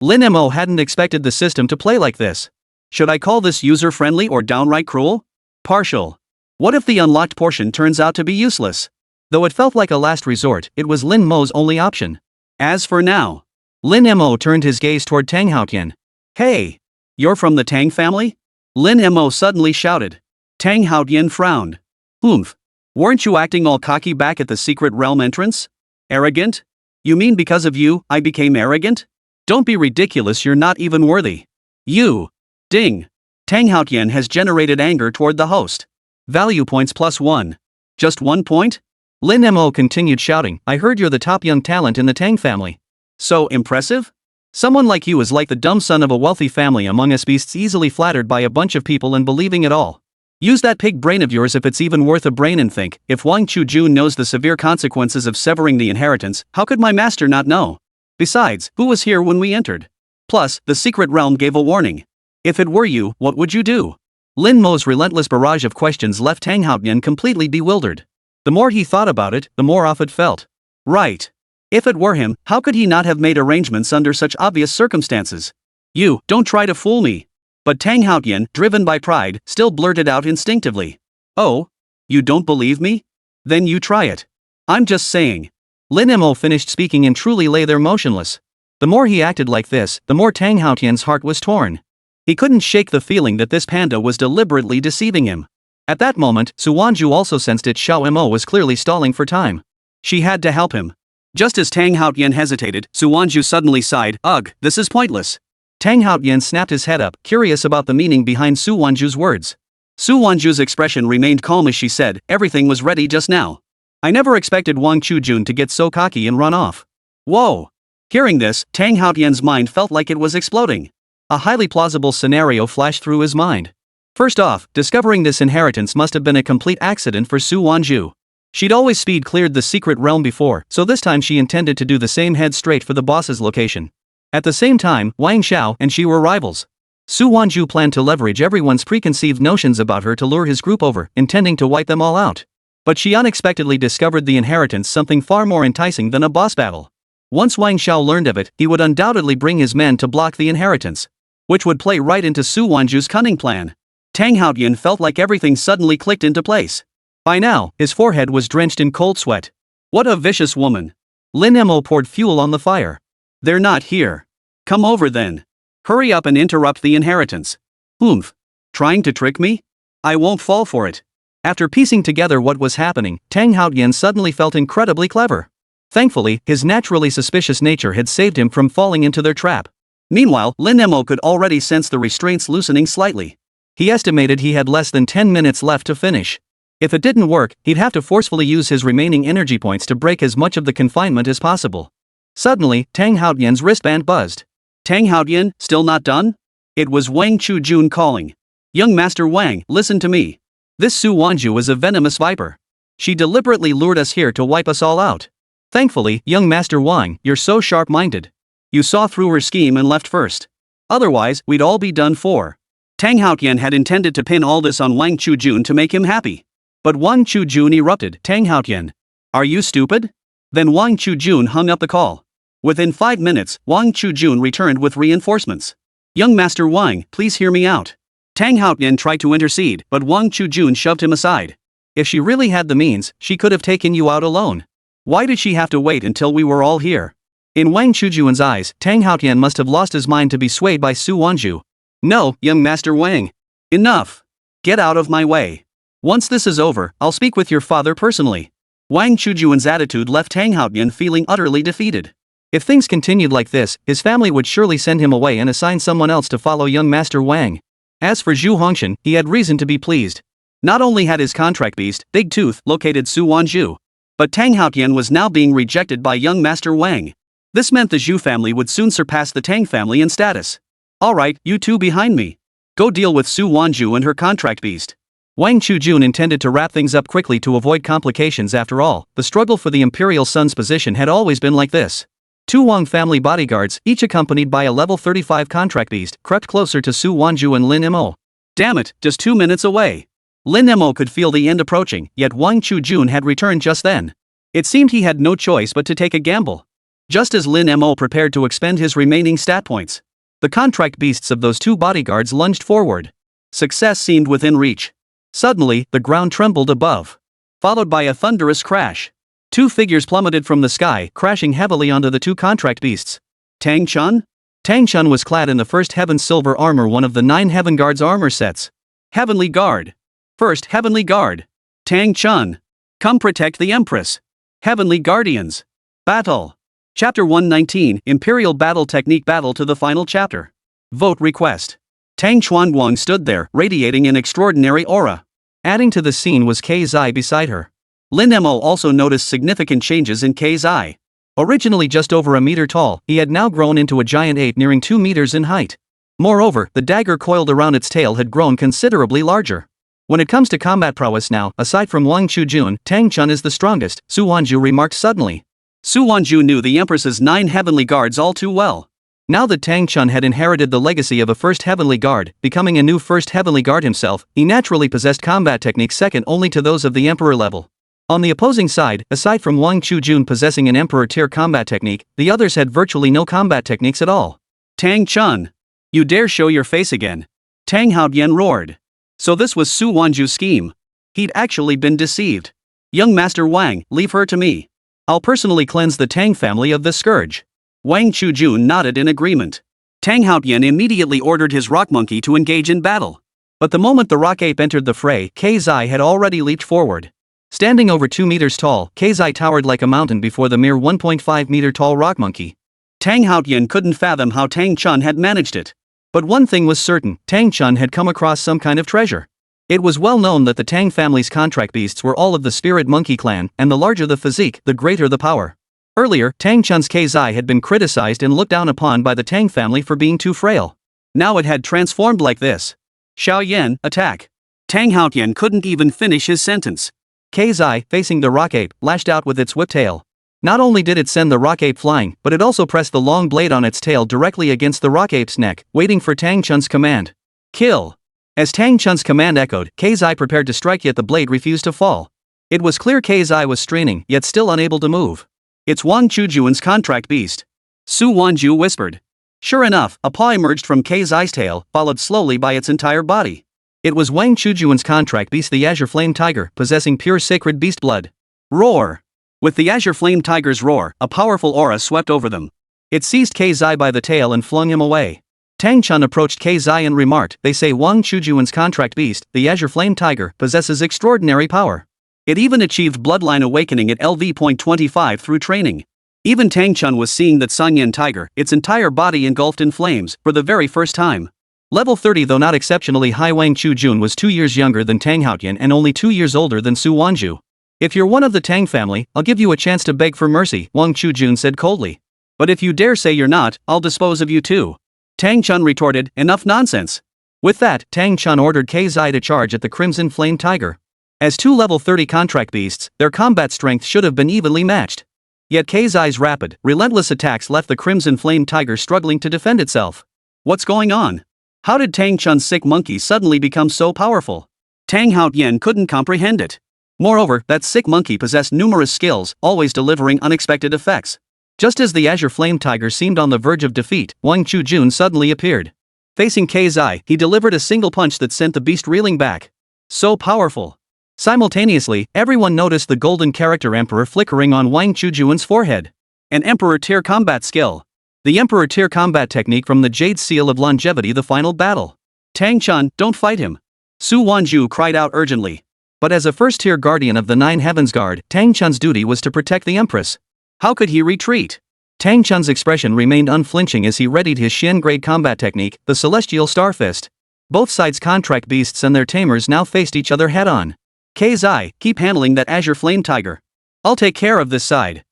Lin Mo hadn't expected the system to play like this. Should I call this user-friendly or downright cruel? Partial. What if the unlocked portion turns out to be useless? Though it felt like a last resort, it was Lin Mo's only option. As for now, Lin Mo turned his gaze toward Tang Haotian. Hey! You're from the Tang family? Lin Mo suddenly shouted. Tang Haotian frowned. Oomph. Weren't you acting all cocky back at the secret realm entrance? Arrogant? You mean because of you, I became arrogant? Don't be ridiculous, you're not even worthy. You. Ding. Tang Haotian has generated anger toward the host. Value points +1. Just 1 point? Lin Mo continued shouting, I heard you're the top young talent in the Tang family. So impressive? Someone like you is like the dumb son of a wealthy family among us beasts, easily flattered by a bunch of people and believing it all. Use that pig brain of yours if it's even worth a brain and think, if Wang Chujun knows the severe consequences of severing the inheritance, how could my master not know? Besides, who was here when we entered? Plus, the secret realm gave a warning. If it were you, what would you do? Lin Mo's relentless barrage of questions left Tang Haotian completely bewildered. The more he thought about it, the more off it felt. Right. If it were him, how could he not have made arrangements under such obvious circumstances? You, don't try to fool me. But Tang Haotian, driven by pride, still blurted out instinctively. Oh? You don't believe me? Then you try it. I'm just saying. Lin Mo finished speaking and truly lay there motionless. The more he acted like this, the more Tang Haotian's heart was torn. He couldn't shake the feeling that this panda was deliberately deceiving him. At that moment, Su Wanzhu also sensed it. Xiao Mo was clearly stalling for time. She had to help him. Just as Tang Haotian hesitated, Su Wanzhu suddenly sighed, Ugh, this is pointless. Tang Haotian snapped his head up, curious about the meaning behind Su Wanzhu's words. Su Wanzhu's expression remained calm as she said, everything was ready just now. I never expected Wang Chujun to get so cocky and run off. Whoa! Hearing this, Tang Haotian's mind felt like it was exploding. A highly plausible scenario flashed through his mind. First off, discovering this inheritance must have been a complete accident for Su Wanzhu. She'd always speed cleared the secret realm before, so this time she intended to do the same, head straight for the boss's location. At the same time, Wang Xiao and she were rivals. Su Wanzhu planned to leverage everyone's preconceived notions about her to lure his group over, intending to wipe them all out. But she unexpectedly discovered the inheritance, something far more enticing than a boss battle. Once Wang Xiao learned of it, he would undoubtedly bring his men to block the inheritance, which would play right into Su Wanzhu's cunning plan. Tang Haotian felt like everything suddenly clicked into place. By now, his forehead was drenched in cold sweat. What a vicious woman. Lin Mo poured fuel on the fire. They're not here. Come over then. Hurry up and interrupt the inheritance. Oomph. Trying to trick me? I won't fall for it. After piecing together what was happening, Tang Haotian suddenly felt incredibly clever. Thankfully, his naturally suspicious nature had saved him from falling into their trap. Meanwhile, Lin Mo could already sense the restraints loosening slightly. He estimated he had less than 10 minutes left to finish. If it didn't work, he'd have to forcefully use his remaining energy points to break as much of the confinement as possible. Suddenly, Tang Haotian's wristband buzzed. Tang Haotian, still not done? It was Wang Chujun calling. Young Master Wang, listen to me. This Su Wanzhu is a venomous viper. She deliberately lured us here to wipe us all out. Thankfully, young Master Wang, you're so sharp-minded. You saw through her scheme and left first. Otherwise, we'd all be done for. Tang Haotian had intended to pin all this on Wang Chujun to make him happy. But Wang Chujun erupted. Tang Haotian. Are you stupid? Then Wang Chujun hung up the call. Within 5 minutes, Wang Chujun returned with reinforcements. Young Master Wang, please hear me out. Tang Haotian tried to intercede, but Wang Chujun shoved him aside. If she really had the means, she could have taken you out alone. Why did she have to wait until we were all here? In Wang Chujuan's eyes, Tang Haotian must have lost his mind to be swayed by Su Wanzhu. No, young Master Wang. Enough. Get out of my way. Once this is over, I'll speak with your father personally. Wang Chujuan's attitude left Tang Haotian feeling utterly defeated. If things continued like this, his family would surely send him away and assign someone else to follow young Master Wang. As for Zhu Hongshan, he had reason to be pleased. Not only had his contract beast, Big Tooth, located Su Wanzhu, but Tang Haotian was now being rejected by young Master Wang. This meant the Zhu family would soon surpass the Tang family in status. Alright, you two behind me. Go deal with Su Wanzhu and her contract beast. Wang Chujun intended to wrap things up quickly to avoid complications. After all, the struggle for the Imperial Son's position had always been like this. Two Wang family bodyguards, each accompanied by a level 35 contract beast, crept closer to Su Wanzhu and Lin Mo. Damn it, just 2 minutes away. Lin Mo could feel the end approaching, yet Wang Chujun had returned just then. It seemed he had no choice but to take a gamble. Just as Lin Mo prepared to expend his remaining stat points, the contract beasts of those two bodyguards lunged forward. Success seemed within reach. Suddenly, the ground trembled above, followed by a thunderous crash. Two figures plummeted from the sky, crashing heavily onto the two contract beasts. Tang Chun? Tang Chun was clad in the first Heaven Silver armor, one of the 9 Heaven Guard's armor sets. Heavenly Guard. First Heavenly Guard. Tang Chun. Come protect the Empress. Heavenly Guardians. Battle. Chapter 119, Imperial Battle Technique. Battle to the final chapter. Vote request. Tang Chuanguang stood there, radiating an extraordinary aura. Adding to the scene was Kei's eye beside her. Lin Mo also noticed significant changes in Kei's eye. Originally just over a meter tall, he had now grown into a giant ape nearing 2 meters in height. Moreover, the dagger coiled around its tail had grown considerably larger. When it comes to combat prowess now, aside from Wang Chujun, Tang Chun is the strongest, Su Wanzhu remarked suddenly. Su Wanzhu knew the Empress's 9 Heavenly Guards all too well. Now that Tang Chun had inherited the legacy of a first Heavenly Guard, becoming a new first Heavenly Guard himself, he naturally possessed combat techniques second only to those of the Emperor level. On the opposing side, aside from Wang Chujun possessing an Emperor tier combat technique, the others had virtually no combat techniques at all. Tang Chun! You dare show your face again? Tang Haotian roared. So this was Su Wanzhu's scheme. He'd actually been deceived. Young Master Wang, leave her to me. I'll personally cleanse the Tang family of this scourge. Wang Chujun nodded in agreement. Tang Haotian immediately ordered his rock monkey to engage in battle. But the moment the rock ape entered the fray, Kei's eye had already leaped forward. Standing over 2 meters tall, Kei's eye towered like a mountain before the mere 1.5 meter tall rock monkey. Tang Haotian couldn't fathom how Tang Chun had managed it. But one thing was certain, Tang Chun had come across some kind of treasure. It was well known that the Tang family's contract beasts were all of the spirit monkey clan, and the larger the physique, the greater the power. Earlier, Tang Chun's Kei's eye had been criticized and looked down upon by the Tang family for being too frail. Now it had transformed like this. Xiao Yan, attack. Tang Haotian couldn't even finish his sentence. Kei's eye, facing the rock ape, lashed out with its whip tail. Not only did it send the rock ape flying, but it also pressed the long blade on its tail directly against the rock ape's neck, waiting for Tang Chun's command. Kill! As Tang Chun's command echoed, Kei's eye prepared to strike, yet the blade refused to fall. It was clear Kei's eye was straining, yet still unable to move. It's Wang Chujuan's contract beast. Su Wanzhu whispered. Sure enough, a paw emerged from Kei's eye's tail, followed slowly by its entire body. It was Wang Chujuan's contract beast, the Azure Flame Tiger, possessing pure sacred beast blood. Roar! With the Azure Flame Tiger's roar, a powerful aura swept over them. It seized Kei's eye by the tail and flung him away. Tang Chun approached Kei's eye and remarked, they say Wang Chujuan's contract beast, the Azure Flame Tiger, possesses extraordinary power. It even achieved bloodline awakening at LV.25 through training. Even Tang Chun was seeing that Sanyan Tiger, its entire body engulfed in flames, for the very first time. Level 30, though not exceptionally high, Wang Chujun was 2 years younger than Tang Haotian and only 2 years older than Su Wanzhu. If you're one of the Tang family, I'll give you a chance to beg for mercy, Wang Chujun said coldly. But if you dare say you're not, I'll dispose of you too. Tang Chun retorted, enough nonsense. With that, Tang Chun ordered Kei's eye to charge at the Crimson Flame Tiger. As two level 30 contract beasts, their combat strength should have been evenly matched. Yet Kei's eye's rapid, relentless attacks left the Crimson Flame Tiger struggling to defend itself. What's going on? How did Tang Chun's sick monkey suddenly become so powerful? Tang Haotian couldn't comprehend it. Moreover, that sick monkey possessed numerous skills, always delivering unexpected effects. Just as the Azure Flame Tiger seemed on the verge of defeat, Wang Chujun suddenly appeared. Facing Kei's eye, he delivered a single punch that sent the beast reeling back. So powerful. Simultaneously, everyone noticed the golden character Emperor flickering on Wang Chujun's forehead. An Emperor tier combat skill. The Emperor tier combat technique from the Jade Seal of Longevity. The final battle. Tang Chun, don't fight him. Su Wanzhu cried out urgently. But as a first-tier guardian of the Nine Heavens Guard, Tang Chun's duty was to protect the Empress. How could he retreat? Tang Chun's expression remained unflinching as he readied his Xian-grade combat technique, the Celestial Star Fist. Both sides' contract beasts and their tamers now faced each other head-on. Zai, keep handling that Azure Flame Tiger. I'll take care of this side.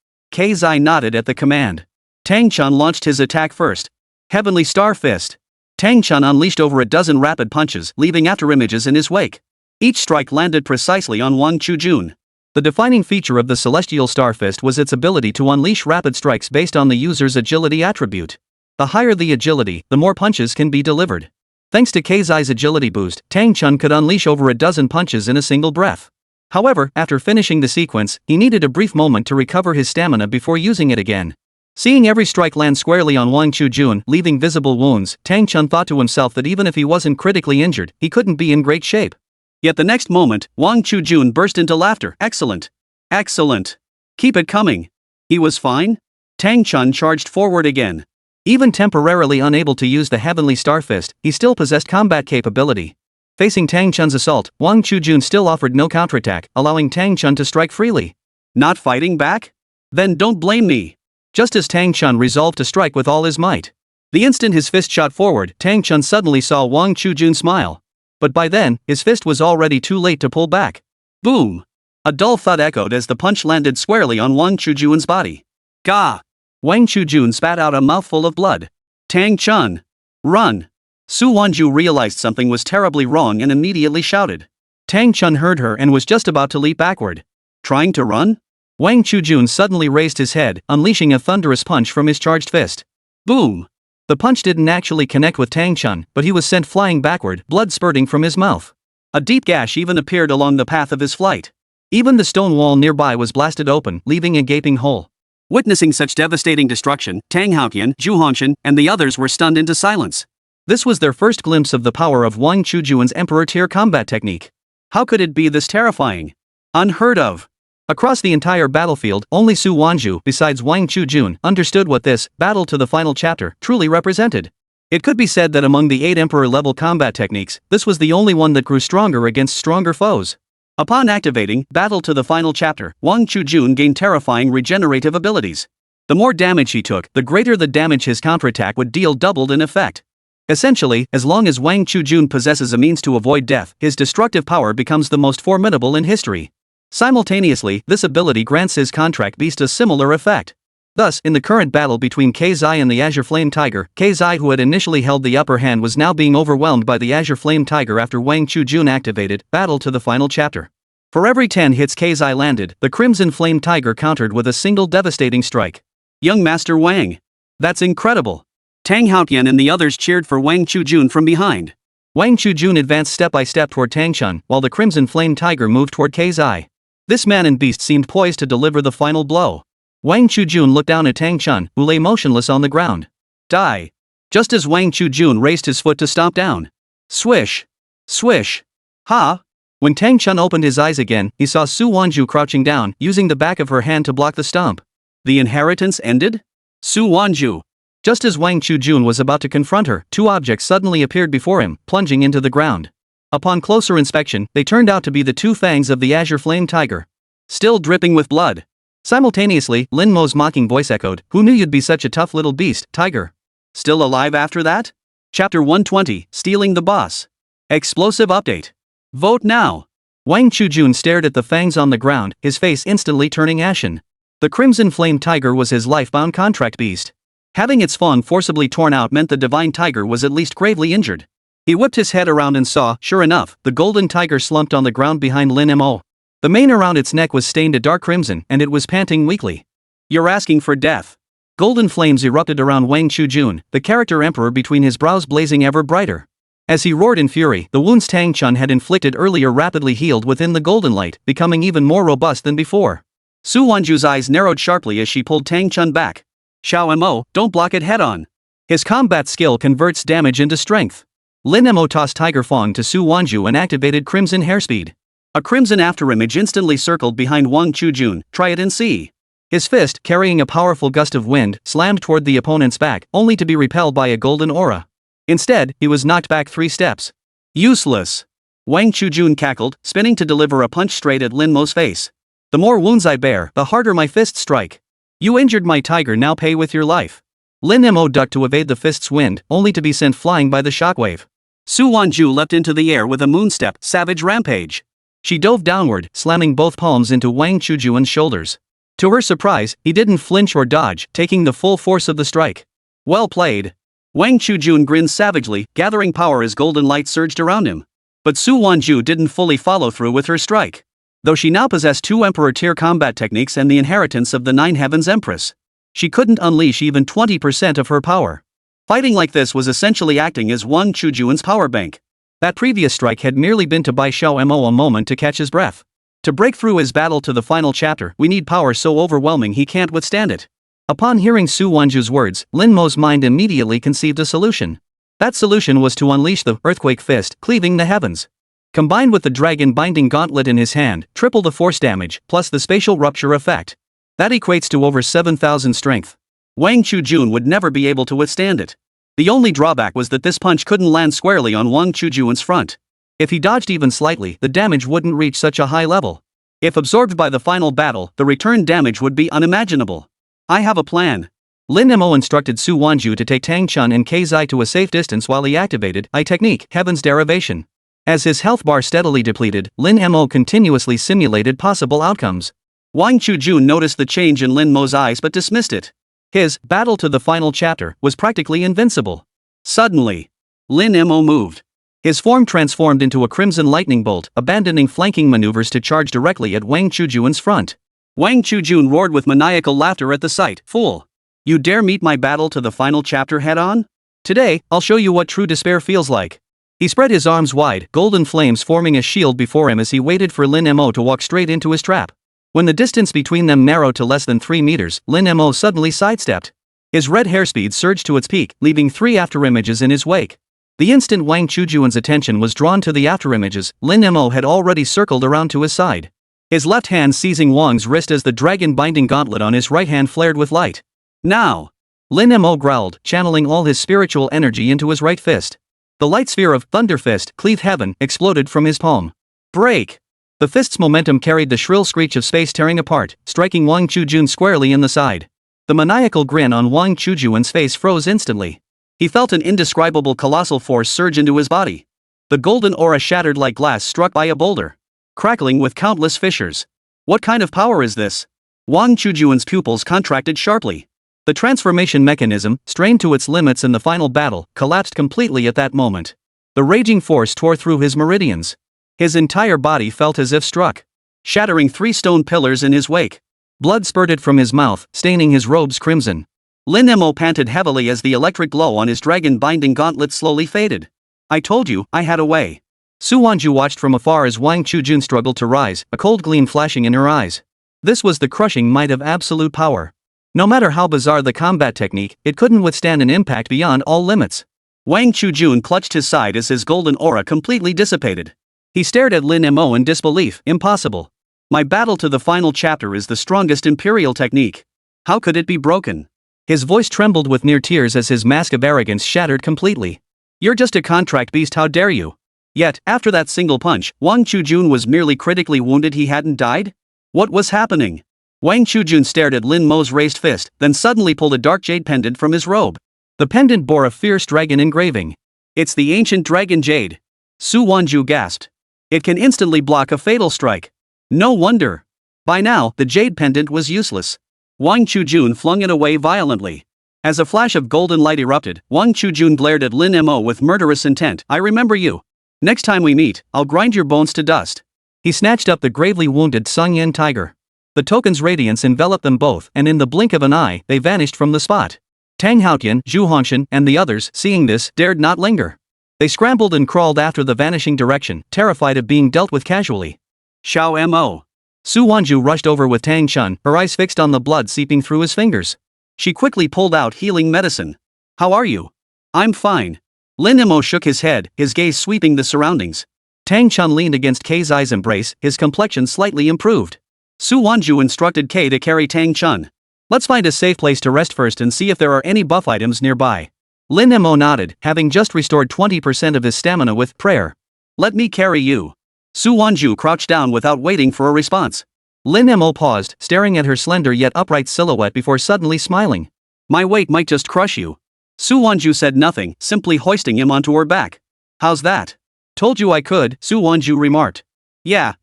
Zai nodded at the command. Tang Chun launched his attack first. Heavenly Star Fist. Tang Chun unleashed over a dozen rapid punches, leaving afterimages in his wake. Each strike landed precisely on Wang Chujun. The defining feature of the Celestial Star Fist was its ability to unleash rapid strikes based on the user's agility attribute. The higher the agility, the more punches can be delivered. Thanks to Zai's agility boost, Tang Chun could unleash over a dozen punches in a single breath. However, after finishing the sequence, he needed a brief moment to recover his stamina before using it again. Seeing every strike land squarely on Wang Chujun, leaving visible wounds, Tang Chun thought to himself that even if he wasn't critically injured, he couldn't be in great shape. Yet the next moment, Wang Chujun burst into laughter. Excellent. Excellent. Keep it coming. He was fine? Tang Chun charged forward again. Even temporarily unable to use the Heavenly Star Fist, he still possessed combat capability. Facing Tang Chun's assault, Wang Chujun still offered no counterattack, allowing Tang Chun to strike freely. Not fighting back? Then don't blame me. Just as Tang Chun resolved to strike with all his might. The instant his fist shot forward, Tang Chun suddenly saw Wang Chujun smile. But by then, his fist was already too late to pull back. Boom! A dull thud echoed as the punch landed squarely on Wang Chujun's body. Gah! Wang Chujun spat out a mouthful of blood. Tang Chun! Run! Su Wanzhu realized something was terribly wrong and immediately shouted. Tang Chun heard her and was just about to leap backward. Trying to run? Wang Chujun suddenly raised his head, unleashing a thunderous punch from his charged fist. Boom! The punch didn't actually connect with Tang Chun, but he was sent flying backward, blood spurting from his mouth. A deep gash even appeared along the path of his flight. Even the stone wall nearby was blasted open, leaving a gaping hole. Witnessing such devastating destruction, Tang Haoqian, Zhu Hongshan, and the others were stunned into silence. This was their first glimpse of the power of Wang Chujun's Emperor tier combat technique. How could it be this terrifying? Unheard of. Across the entire battlefield, only Su Wanzhu, besides Wang Chujun, understood what this battle to the final chapter truly represented. It could be said that among the 8 Emperor-level combat techniques, this was the only one that grew stronger against stronger foes. Upon activating Battle to the Final Chapter, Wang Chujun gained terrifying regenerative abilities. The more damage he took, the greater the damage his counterattack would deal doubled in effect. Essentially, as long as Wang Chujun possesses a means to avoid death, his destructive power becomes the most formidable in history. Simultaneously, this ability grants his contract beast a similar effect. Thus, in the current battle between Zai and the Azure Flame Tiger, Zai, who had initially held the upper hand, was now being overwhelmed by the Azure Flame Tiger after Wang Chujun activated Battle to the Final Chapter. For every 10 hits Zai landed, the Crimson Flame Tiger countered with a single devastating strike. Young Master Wang! That's incredible! Tang Haoqian and the others cheered for Wang Chujun from behind. Wang Chujun advanced step by step toward Tang Chun, while the Crimson Flame Tiger moved toward Zai. This man and beast seemed poised to deliver the final blow. Wang Chujun looked down at Tang Chun, who lay motionless on the ground. Die! Just as Wang Chujun raised his foot to stomp down. Swish! Swish! Ha! When Tang Chun opened his eyes again, he saw Su Wanzhu crouching down, using the back of her hand to block the stomp. The inheritance ended? Su Wanzhu! Just as Wang Chujun was about to confront her, 2 objects suddenly appeared before him, plunging into the ground. Upon closer inspection, they turned out to be the 2 fangs of the Azure Flame Tiger. Still dripping with blood. Simultaneously, Lin Mo's mocking voice echoed, "Who knew you'd be such a tough little beast, tiger? Still alive after that?" Chapter 120, Stealing the Boss. Explosive update. Vote now. Wang Chujun stared at the fangs on the ground, his face instantly turning ashen. The Crimson Flame Tiger was his life-bound contract beast. Having its fawn forcibly torn out meant the divine tiger was at least gravely injured. He whipped his head around and saw, sure enough, the golden tiger slumped on the ground behind Lin Mo. The mane around its neck was stained a dark crimson, and it was panting weakly. You're asking for death. Golden flames erupted around Wang Chujun, the character emperor, between his brows blazing ever brighter. As he roared in fury, the wounds Tang Chun had inflicted earlier rapidly healed within the golden light, becoming even more robust than before. Su Wanzhu's eyes narrowed sharply as she pulled Tang Chun back. Xiao Mo, don't block it head-on. His combat skill converts damage into strength. Lin Mo tossed Tiger Fong to Su Wanzhu and activated Crimson Hairspeed. A crimson afterimage instantly circled behind Wang Chujun. Try it and see. His fist, carrying a powerful gust of wind, slammed toward the opponent's back, only to be repelled by a golden aura. Instead, he was knocked back 3 steps. Useless. Wang Chujun cackled, spinning to deliver a punch straight at Lin Mo's face. The more wounds I bear, the harder my fists strike. You injured my tiger, now pay with your life. Lin Mo ducked to evade the fist's wind, only to be sent flying by the shockwave. Su Wanzhu leapt into the air with a moonstep, savage rampage. She dove downward, slamming both palms into Wang Chujun's shoulders. To her surprise, he didn't flinch or dodge, taking the full force of the strike. Well played. Wang Chujun grinned savagely, gathering power as golden light surged around him. But Su Wanzhu didn't fully follow through with her strike. Though she now possessed 2 Emperor-tier combat techniques and the inheritance of the 9 Heavens Empress, she couldn't unleash even 20% of her power. Fighting like this was essentially acting as Wang Chujun's power bank. That previous strike had merely been to buy Xiao Mo a moment to catch his breath. To break through his battle to the final chapter, we need power so overwhelming he can't withstand it. Upon hearing Su Wanzhu's words, Lin Mo's mind immediately conceived a solution. That solution was to unleash the earthquake fist, cleaving the heavens. Combined with the dragon binding gauntlet in his hand, triple the force damage, plus the spatial rupture effect. That equates to over 7,000 strength. Wang Chujun would never be able to withstand it. The only drawback was that this punch couldn't land squarely on Wang Chujun's front. If he dodged even slightly, the damage wouldn't reach such a high level. If absorbed by the final battle, the return damage would be unimaginable. I have a plan. Lin Mo instructed Su Wanzhu to take Tang Chun and Keizai to a safe distance while he activated I technique, Heaven's Derivation. As his health bar steadily depleted, Lin Mo continuously simulated possible outcomes. Wang Chujun noticed the change in Lin Mo's eyes but dismissed it. His battle to the final chapter was practically invincible. Suddenly, Lin Mo moved. His form transformed into a crimson lightning bolt, abandoning flanking maneuvers to charge directly at Wang Chujun's front. Wang Chujun roared with maniacal laughter at the sight. Fool! You dare meet my battle to the final chapter head-on? Today, I'll show you what true despair feels like. He spread his arms wide, golden flames forming a shield before him as he waited for Lin Mo to walk straight into his trap. When the distance between them narrowed to less than 3 meters, Lin Mo suddenly sidestepped. His red hairspeed surged to its peak, leaving 3 afterimages in his wake. The instant Wang Chujun's attention was drawn to the afterimages, Lin Mo had already circled around to his side. His left hand seizing Wang's wrist as the dragon binding gauntlet on his right hand flared with light. Now! Lin Mo growled, channeling all his spiritual energy into his right fist. The light sphere of Thunder Fist, Cleave Heaven, exploded from his palm. Break! The fist's momentum carried the shrill screech of space tearing apart, striking Wang Chujun squarely in the side. The maniacal grin on Wang Chujun's face froze instantly. He felt an indescribable colossal force surge into his body. The golden aura shattered like glass struck by a boulder, crackling with countless fissures. What kind of power is this? Wang Chujun's pupils contracted sharply. The transformation mechanism, strained to its limits in the final battle, collapsed completely at that moment. The raging force tore through his meridians. His entire body felt as if struck, shattering 3 stone pillars in his wake. Blood spurted from his mouth, staining his robes crimson. Lin Mo panted heavily as the electric glow on his dragon-binding gauntlet slowly faded. I told you, I had a way. Su Wanzhu watched from afar as Wang Chujun struggled to rise, a cold gleam flashing in her eyes. This was the crushing might of absolute power. No matter how bizarre the combat technique, it couldn't withstand an impact beyond all limits. Wang Chujun clutched his side as his golden aura completely dissipated. He stared at Lin Mo in disbelief. Impossible. My battle to the final chapter is the strongest imperial technique. How could it be broken? His voice trembled with near tears as his mask of arrogance shattered completely. You're just a contract beast, how dare you? Yet, after that single punch, Wang Chujun was merely critically wounded, he hadn't died? What was happening? Wang Chujun stared at Lin Mo's raised fist, then suddenly pulled a dark jade pendant from his robe. The pendant bore a fierce dragon engraving. It's the ancient dragon jade. Su Wanzhu gasped. It can instantly block a fatal strike. No wonder. By now, the jade pendant was useless. Wang Chujun flung it away violently. As a flash of golden light erupted, Wang Chujun glared at Lin Mo with murderous intent. I remember you. Next time we meet, I'll grind your bones to dust. He snatched up the gravely wounded Sung Yin tiger. The token's radiance enveloped them both, and in the blink of an eye, they vanished from the spot. Tang Haotian, Zhu Hongshan, and the others, seeing this, dared not linger. They scrambled and crawled after the vanishing direction, terrified of being dealt with casually. Xiao Mo. Su Wanzhu rushed over with Tang Chun, her eyes fixed on the blood seeping through his fingers. She quickly pulled out healing medicine. How are you? I'm fine. Lin Mo shook his head, his gaze sweeping the surroundings. Tang Chun leaned against Keizai's embrace, his complexion slightly improved. Su Wanzhu instructed K to carry Tang Chun. Let's find a safe place to rest first and see if there are any buff items nearby. Lin Mo nodded, having just restored 20% of his stamina with prayer. Let me carry you. Su Wanzhu crouched down without waiting for a response. Lin Mo paused, staring at her slender yet upright silhouette before suddenly smiling. My weight might just crush you. Su Wanzhu said nothing, simply hoisting him onto her back. How's that? Told you I could, Su Wanzhu remarked. Yeah.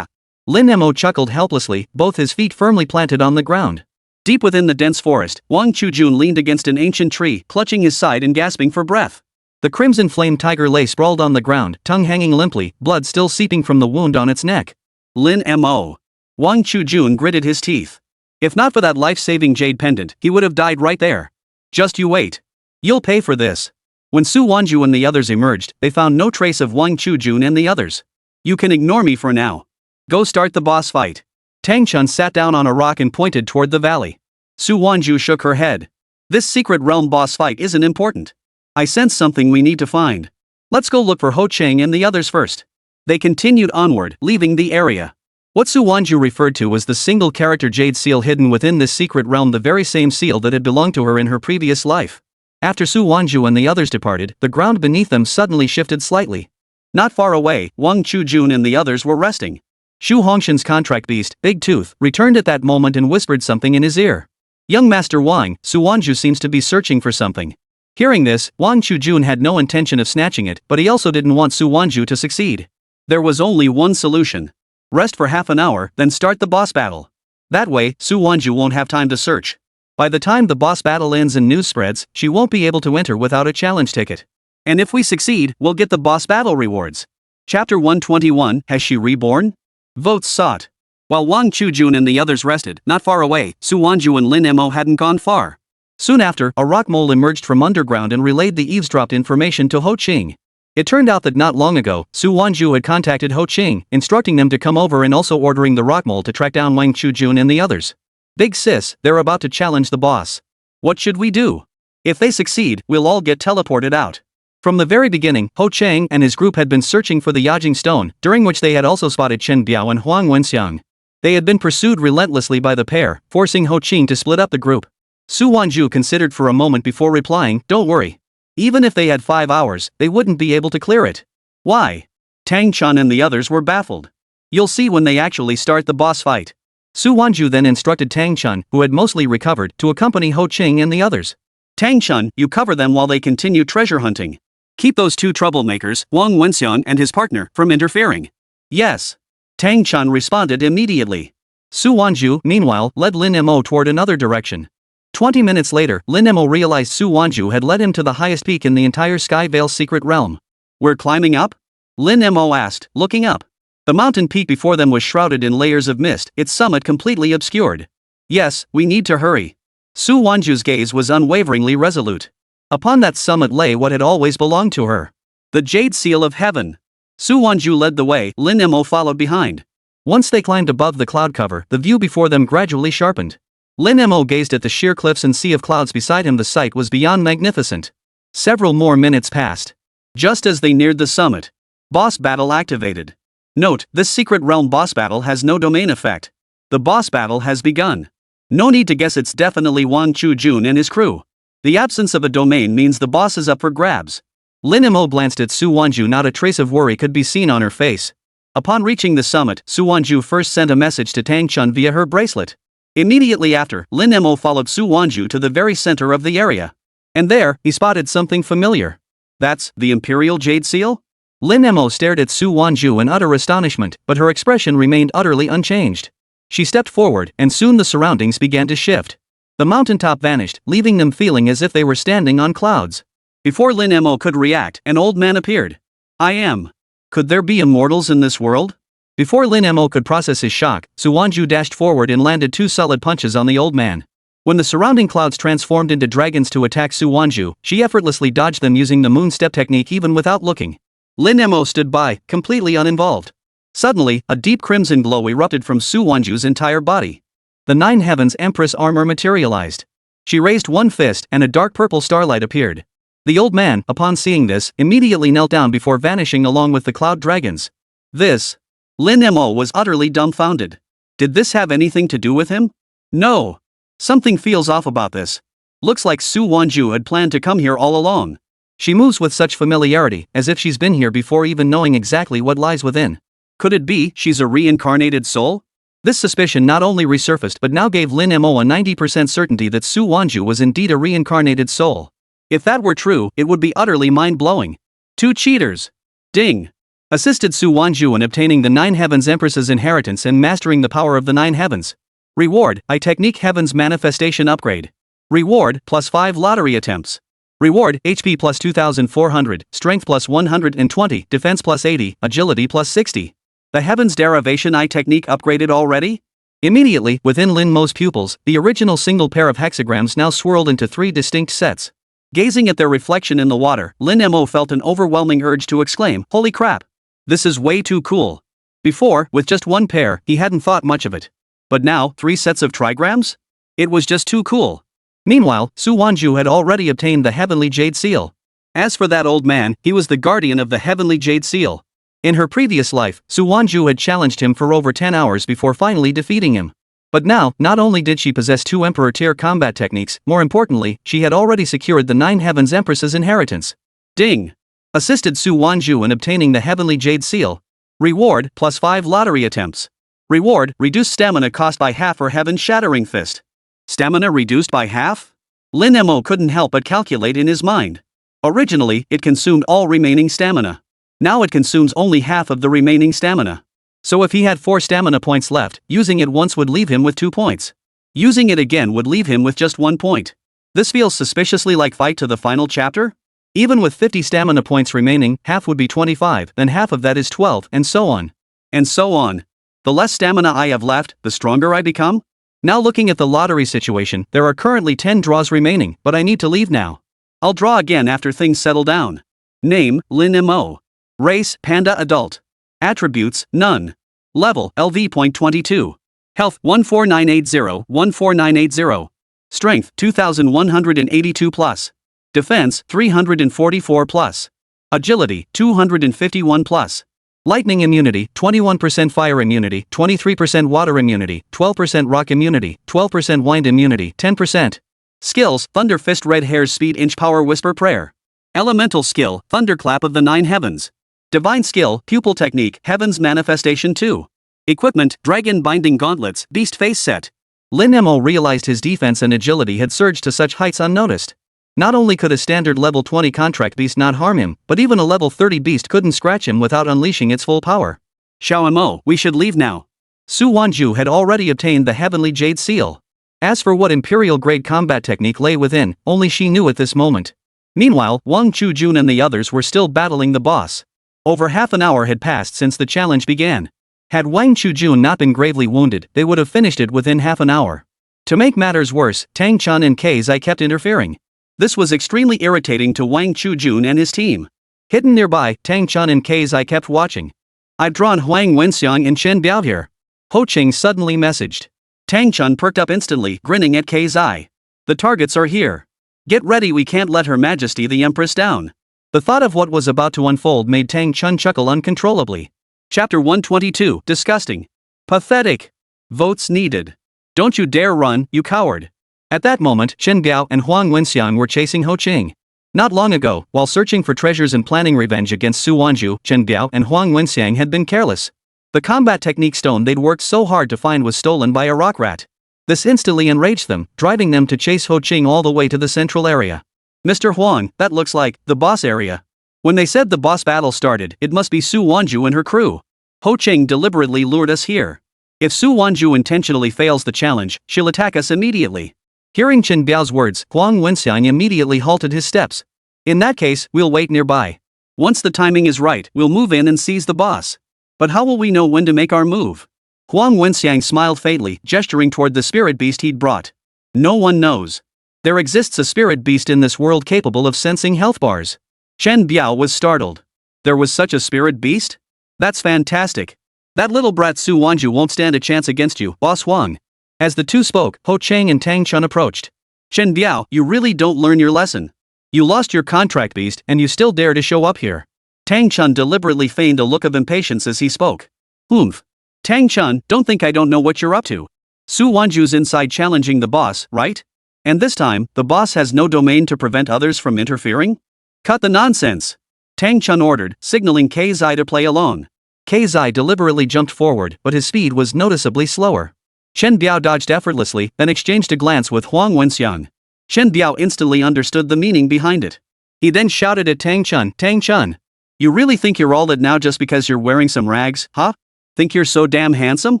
Lin Mo chuckled helplessly, both his feet firmly planted on the ground. Deep within the dense forest, Wang Chujun leaned against an ancient tree, clutching his side and gasping for breath. The crimson flame tiger lay sprawled on the ground, tongue hanging limply, blood still seeping from the wound on its neck. Lin Mo. Wang Chujun gritted his teeth. If not for that life-saving jade pendant, he would have died right there. Just you wait. You'll pay for this. When Su Wanzhu and the others emerged, they found no trace of Wang Chujun and the others. You can ignore me for now. Go start the boss fight. Tang Chun sat down on a rock and pointed toward the valley. Su Wanzhu shook her head. This secret realm boss fight isn't important. I sense something we need to find. Let's go look for Ho Cheng and the others first. They continued onward, leaving the area. What Su Wanzhu referred to was the single character jade seal hidden within this secret realm, the very same seal that had belonged to her in her previous life. After Su Wanzhu and the others departed, the ground beneath them suddenly shifted slightly. Not far away, Wang Chujun and the others were resting. Shu Hongshan's contract beast, Big Tooth, returned at that moment and whispered something in his ear. Young Master Wang, Su Wanzhu seems to be searching for something. Hearing this, Wang Chujun had no intention of snatching it, but he also didn't want Su Wanzhu to succeed. There was only one solution. Rest for half an hour, then start the boss battle. That way, Su Wanzhu won't have time to search. By the time the boss battle ends and news spreads, she won't be able to enter without a challenge ticket. And if we succeed, we'll get the boss battle rewards. Chapter 121, Has She Reborn? Votes sought. While Wang Chujun and the others rested, not far away, Su Wanzhu and Lin Mo hadn't gone far. Soon after, a rock mole emerged from underground and relayed the eavesdropped information to Ho Cheng. It turned out that not long ago, Su Wanzhu had contacted Ho Cheng, instructing them to come over and also ordering the rock mole to track down Wang Chujun and the others. Big sis, they're about to challenge the boss. What should we do? If they succeed, we'll all get teleported out. From the very beginning, Ho Cheng and his group had been searching for the Yajing stone, during which they had also spotted Chen Biao and Huang Wenxiang. They had been pursued relentlessly by the pair, forcing Ho Cheng to split up the group. Su Wanzhu considered for a moment before replying, Don't worry. Even if they had 5 hours, they wouldn't be able to clear it. Why? Tang Chun and the others were baffled. You'll see when they actually start the boss fight. Su Wanzhu then instructed Tang Chun, who had mostly recovered, to accompany Ho Cheng and the others. Tang Chun, you cover them while they continue treasure hunting. Keep those two troublemakers, Huang Wenxiang and his partner, from interfering. Yes. Tang Chun responded immediately. Su Wanzhu, meanwhile, led Lin Mo toward another direction. 20 minutes later, Lin Mo realized Su Wanzhu had led him to the highest peak in the entire Sky Vale secret realm. We're climbing up? Lin Mo asked, looking up. The mountain peak before them was shrouded in layers of mist, its summit completely obscured. Yes, we need to hurry. Su Wanzhu's gaze was unwaveringly resolute. Upon that summit lay what had always belonged to her. The Jade Seal of Heaven. Su Wanzhu led the way, Lin Mo followed behind. Once they climbed above the cloud cover, the view before them gradually sharpened. Lin Mo gazed at the sheer cliffs and sea of clouds beside him. The sight was beyond magnificent. Several more minutes passed. Just as they neared the summit. Boss battle activated. Note, this secret realm boss battle has no domain effect. The boss battle has begun. No need to guess, it's definitely Wang Chujun and his crew. The absence of a domain means the boss is up for grabs. Lin Mo glanced at Su Wanzhu. Not a trace of worry could be seen on her face. Upon reaching the summit, Su Wanzhu first sent a message to Tang Chun via her bracelet. Immediately after, Lin Mo followed Su Wanzhu to the very center of the area. And there, he spotted something familiar. That's the Imperial Jade Seal? Lin Mo stared at Su Wanzhu in utter astonishment, but her expression remained utterly unchanged. She stepped forward, and soon the surroundings began to shift. The mountaintop vanished, leaving them feeling as if they were standing on clouds. Before Lin Mo could react, an old man appeared. I am. Could there be immortals in this world? Before Lin Mo could process his shock, Su Wanzhu dashed forward and landed 2 solid punches on the old man. When the surrounding clouds transformed into dragons to attack Su Wanzhu, she effortlessly dodged them using the moon step technique even without looking. Lin Mo stood by, completely uninvolved. Suddenly, a deep crimson glow erupted from Su Wanzhu's entire body. The 9 heavens empress armor materialized. She raised one fist and a dark purple starlight appeared. The old man, upon seeing this, immediately knelt down before vanishing along with the cloud dragons. This. Lin Mo was utterly dumbfounded. Did this have anything to do with him? No. Something feels off about this. Looks like Su Wanzhu had planned to come here all along. She moves with such familiarity, as if she's been here before even knowing exactly what lies within. Could it be she's a reincarnated soul? This suspicion not only resurfaced but now gave Lin Mo a 90% certainty that Su Wanzhu was indeed a reincarnated soul. If that were true, it would be utterly mind-blowing. 2 cheaters. Ding. Assisted Su Wanzhu in obtaining the 9 Heavens Empress's inheritance and mastering the power of the 9 Heavens. Reward, I Technique Heavens Manifestation Upgrade. Reward, plus 5 lottery attempts. Reward, HP plus 2400, Strength plus 120, Defense plus 80, Agility plus 60. The Heavens Derivation I Technique upgraded already? Immediately, within Lin Mo's pupils, the original single pair of hexagrams now swirled into 3 distinct sets. Gazing at their reflection in the water, Lin Mo felt an overwhelming urge to exclaim, "Holy crap! This is way too cool." Before, with just 1 pair, he hadn't thought much of it. But now, 3 sets of trigrams? It was just too cool. Meanwhile, Su Wanzhu had already obtained the Heavenly Jade Seal. As for that old man, he was the guardian of the Heavenly Jade Seal. In her previous life, Su Wanzhu had challenged him for over 10 hours before finally defeating him. But now, not only did she possess 2 Emperor-tier combat techniques, more importantly, she had already secured the 9 Heavens Empress's inheritance. Ding! Assisted Su Wanzhu in obtaining the Heavenly Jade Seal. Reward, plus 5 lottery attempts. Reward, reduced stamina cost by half or Heaven Shattering Fist. Stamina reduced by half? Lin Mo couldn't help but calculate in his mind. Originally, it consumed all remaining stamina. Now it consumes only half of the remaining stamina. So if he had 4 stamina points left, using it once would leave him with 2 points. Using it again would leave him with just 1 point. This feels suspiciously like fight to the final chapter? Even with 50 stamina points remaining, half would be 25, then half of that is 12, and so on. And so on. The less stamina I have left, the stronger I become? Now looking at the lottery situation, there are currently 10 draws remaining, but I need to leave now. I'll draw again after things settle down. Name, Lin Mo. Race, Panda Adult. Attributes, none. Level, LV.22. Health, 14980, 14980. Strength, 2182 plus. Defense, 344 plus. Agility, 251 plus. Lightning immunity, 21% fire immunity, 23% water immunity, 12% rock immunity, 12% wind immunity, 10%. Skills, Thunder Fist Red Hair's Speed Inch Power Whisper Prayer. Elemental Skill, Thunderclap of the 9 Heavens. Divine Skill, Pupil Technique, Heavens Manifestation 2. Equipment, Dragon Binding Gauntlets, Beast Face Set. Lin Mo realized his defense and agility had surged to such heights unnoticed. Not only could a standard level 20 contract beast not harm him, but even a level 30 beast couldn't scratch him without unleashing its full power. Xiao Mo, we should leave now. Su Wanzhu had already obtained the Heavenly Jade Seal. As for what Imperial-grade combat technique lay within, only she knew at this moment. Meanwhile, Wang Chujun and the others were still battling the boss. Over half an hour had passed since the challenge began. Had Wang Chujun not been gravely wounded, they would have finished it within half an hour. To make matters worse, Tang Chun and Kei kept interfering. This was extremely irritating to Wang Chujun and his team. Hidden nearby, Tang Chun and Kei kept watching. I've drawn Huang Wenxiang and Chen Biao here. Ho Qing suddenly messaged. Tang Chun perked up instantly, grinning at Kei's eye. The targets are here. Get ready, we can't let Her Majesty the Empress down. The thought of what was about to unfold made Tang Chun chuckle uncontrollably. Chapter 122, Disgusting. Pathetic. Votes needed. Don't you dare run, you coward. At that moment, Chen Biao and Huang Wenxiang were chasing Ho Qing. Not long ago, while searching for treasures and planning revenge against Su Wanzhu, Chen Biao and Huang Wenxiang had been careless. The combat technique stone they'd worked so hard to find was stolen by a rock rat. This instantly enraged them, driving them to chase Ho Qing all the way to the central area. Mr. Huang, that looks like the boss area. When they said the boss battle started, it must be Su Wanzhu and her crew. Ho Qing deliberately lured us here. If Su Wanzhu intentionally fails the challenge, she'll attack us immediately. Hearing Chen Biao's words, Huang Wenxiang immediately halted his steps. In that case, we'll wait nearby. Once the timing is right, we'll move in and seize the boss. But how will we know when to make our move? Huang Wenxiang smiled faintly, gesturing toward the spirit beast he'd brought. No one knows. There exists a spirit beast in this world capable of sensing health bars. Chen Biao was startled. There was such a spirit beast? That's fantastic. That little brat Su Wanzhu won't stand a chance against you, Boss Huang. As the two spoke, Ho Qing and Tang Chun approached. Chen Biao, you really don't learn your lesson. You lost your contract beast and you still dare to show up here. Tang Chun deliberately feigned a look of impatience as he spoke. Oomph. Tang Chun, don't think I don't know what you're up to. Su Wanzhu's inside challenging the boss, right? And this time, the boss has no domain to prevent others from interfering? Cut the nonsense! Tang Chun ordered, signaling Zai to play along. Zai deliberately jumped forward, but his speed was noticeably slower. Chen Biao dodged effortlessly, then exchanged a glance with Huang Wenxiang. Chen Biao instantly understood the meaning behind it. He then shouted at Tang Chun, you really think you're all that now just because you're wearing some rags, huh? Think you're so damn handsome?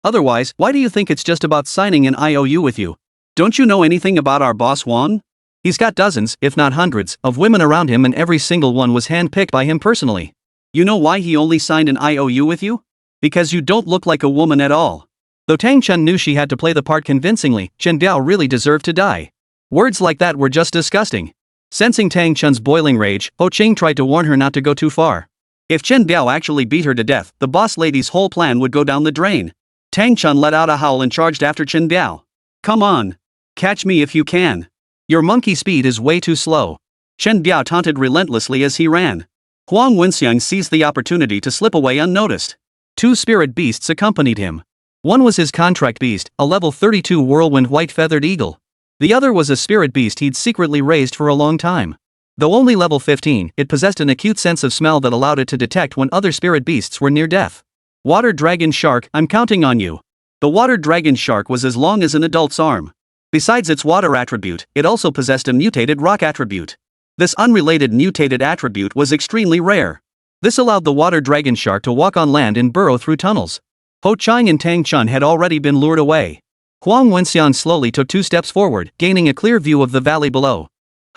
Otherwise, why do you think it's just about signing an IOU with you? Don't you know anything about our boss Juan? He's got dozens, if not hundreds, of women around him and every single one was handpicked by him personally. You know why he only signed an IOU with you? Because you don't look like a woman at all. Though Tang Chun knew she had to play the part convincingly, Chen Biao really deserved to die. Words like that were just disgusting. Sensing Tang Chun's boiling rage, Ho Qing tried to warn her not to go too far. If Chen Biao actually beat her to death, the boss lady's whole plan would go down the drain. Tang Chun let out a howl and charged after Chen Biao. Come on. Catch me if you can. Your monkey speed is way too slow. Chen Biao taunted relentlessly as he ran. Huang Wenxiang seized the opportunity to slip away unnoticed. Two spirit beasts accompanied him. One was his contract beast, a level 32 whirlwind white-feathered eagle. The other was a spirit beast he'd secretly raised for a long time. Though only level 15, it possessed an acute sense of smell that allowed it to detect when other spirit beasts were near death. Water Dragon Shark, I'm counting on you. The Water Dragon Shark was as long as an adult's arm. Besides its water attribute, it also possessed a mutated rock attribute. This unrelated mutated attribute was extremely rare. This allowed the Water Dragon Shark to walk on land and burrow through tunnels. Ho Chang and Tang Chun had already been lured away. Huang Wenxiang slowly took 2 steps forward, gaining a clear view of the valley below.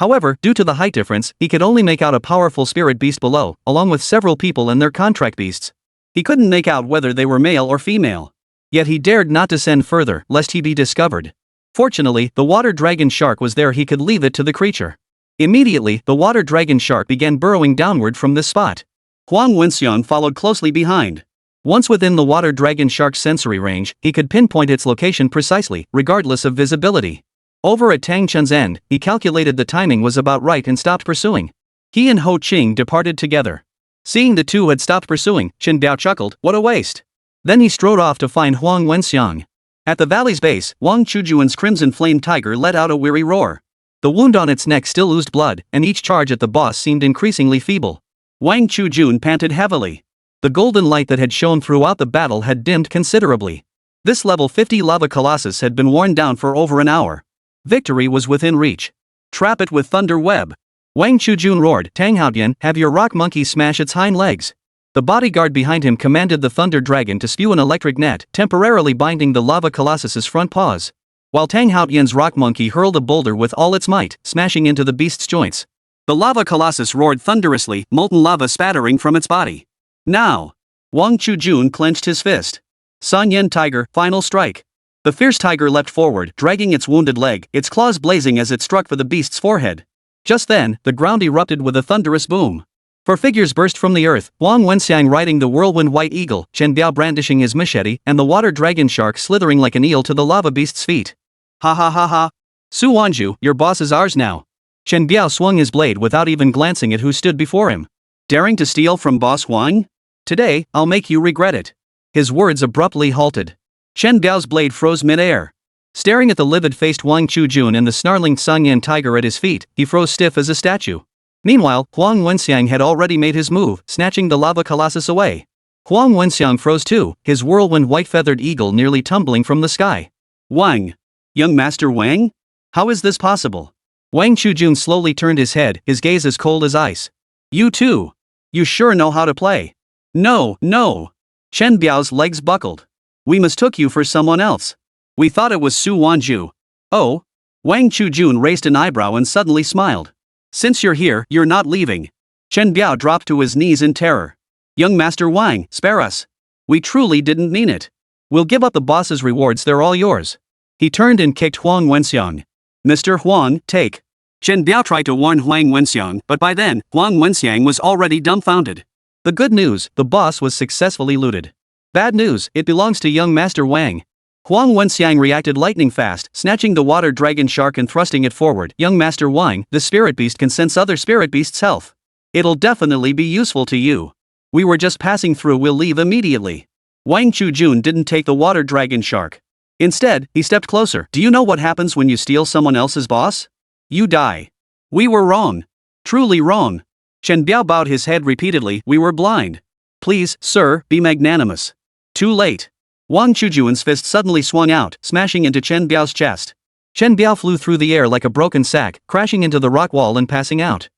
However, due to the height difference, he could only make out a powerful spirit beast below, along with several people and their contract beasts. He couldn't make out whether they were male or female. Yet he dared not descend further, lest he be discovered. Fortunately, the Water Dragon Shark was there, he could leave it to the creature. Immediately, the Water Dragon Shark began burrowing downward from this spot. Huang Wenxiang followed closely behind. Once within the Water Dragon Shark's sensory range, he could pinpoint its location precisely, regardless of visibility. Over at Tang Chun's end, he calculated the timing was about right and stopped pursuing. He and Ho Qing departed together. Seeing the two had stopped pursuing, Chen Biao chuckled, what a waste. Then he strode off to find Huang Wenxiang. At the valley's base, Wang Chujuan's crimson flame tiger let out a weary roar. The wound on its neck still oozed blood, and each charge at the boss seemed increasingly feeble. Wang Chujun panted heavily. The golden light that had shone throughout the battle had dimmed considerably. This level 50 lava colossus had been worn down for over an hour. Victory was within reach. Trap it with thunder web. Wang Chujun roared, Tang Haodian, have your rock monkey smash its hind legs. The bodyguard behind him commanded the thunder dragon to spew an electric net, temporarily binding the lava colossus's front paws. While Tang Haodian's rock monkey hurled a boulder with all its might, smashing into the beast's joints. The lava colossus roared thunderously, molten lava spattering from its body. Now! Wang Chujun clenched his fist. San Yen Tiger, final strike. The fierce tiger leapt forward, dragging its wounded leg, its claws blazing as it struck for the beast's forehead. Just then, the ground erupted with a thunderous boom. Four figures burst from the earth, Huang Wenxiang riding the whirlwind white eagle, Chen Biao brandishing his machete, and the water dragon shark slithering like an eel to the lava beast's feet. Ha ha ha ha! Su Wanzhu, your boss is ours now. Chen Biao swung his blade without even glancing at who stood before him. Daring to steal from Boss Huang? Today, I'll make you regret it. His words abruptly halted. Chen Biao's blade froze mid-air. Staring at the livid-faced Wang Chujun and the snarling San Yen tiger at his feet, he froze stiff as a statue. Meanwhile, Huang Wenxiang had already made his move, snatching the lava colossus away. Huang Wenxiang froze too, his whirlwind white-feathered eagle nearly tumbling from the sky. Wang! Young Master Wang? How is this possible? Wang Chujun slowly turned his head, his gaze as cold as ice. You too! You sure know how to play. No, no! Chen Biao's legs buckled. We mistook you for someone else. We thought it was Su Wanzhu. Oh? Wang Chujun raised an eyebrow and suddenly smiled. Since you're here, you're not leaving. Chen Biao dropped to his knees in terror. Young Master Wang, spare us. We truly didn't mean it. We'll give up the boss's rewards, they're all yours. He turned and kicked Huang Wenxiang. Mr. Huang, take. Chen Biao tried to warn Huang Wenxiang, but by then, Huang Wenxiang was already dumbfounded. The good news, the boss was successfully looted. Bad news, it belongs to young Master Wang. Huang Wenxiang reacted lightning fast, snatching the water dragon shark and thrusting it forward. Young Master Wang, the spirit beast can sense other spirit beasts' health. It'll definitely be useful to you. We were just passing through, we'll leave immediately. Wang Chujun didn't take the water dragon shark. Instead, he stepped closer. Do you know what happens when you steal someone else's boss? You die. We were wrong. Truly wrong. Chen Biao bowed his head repeatedly. We were blind. Please, sir, be magnanimous. Too late. Wang Chujun's fist suddenly swung out, smashing into Chen Biao's chest. Chen Biao flew through the air like a broken sack, crashing into the rock wall and passing out.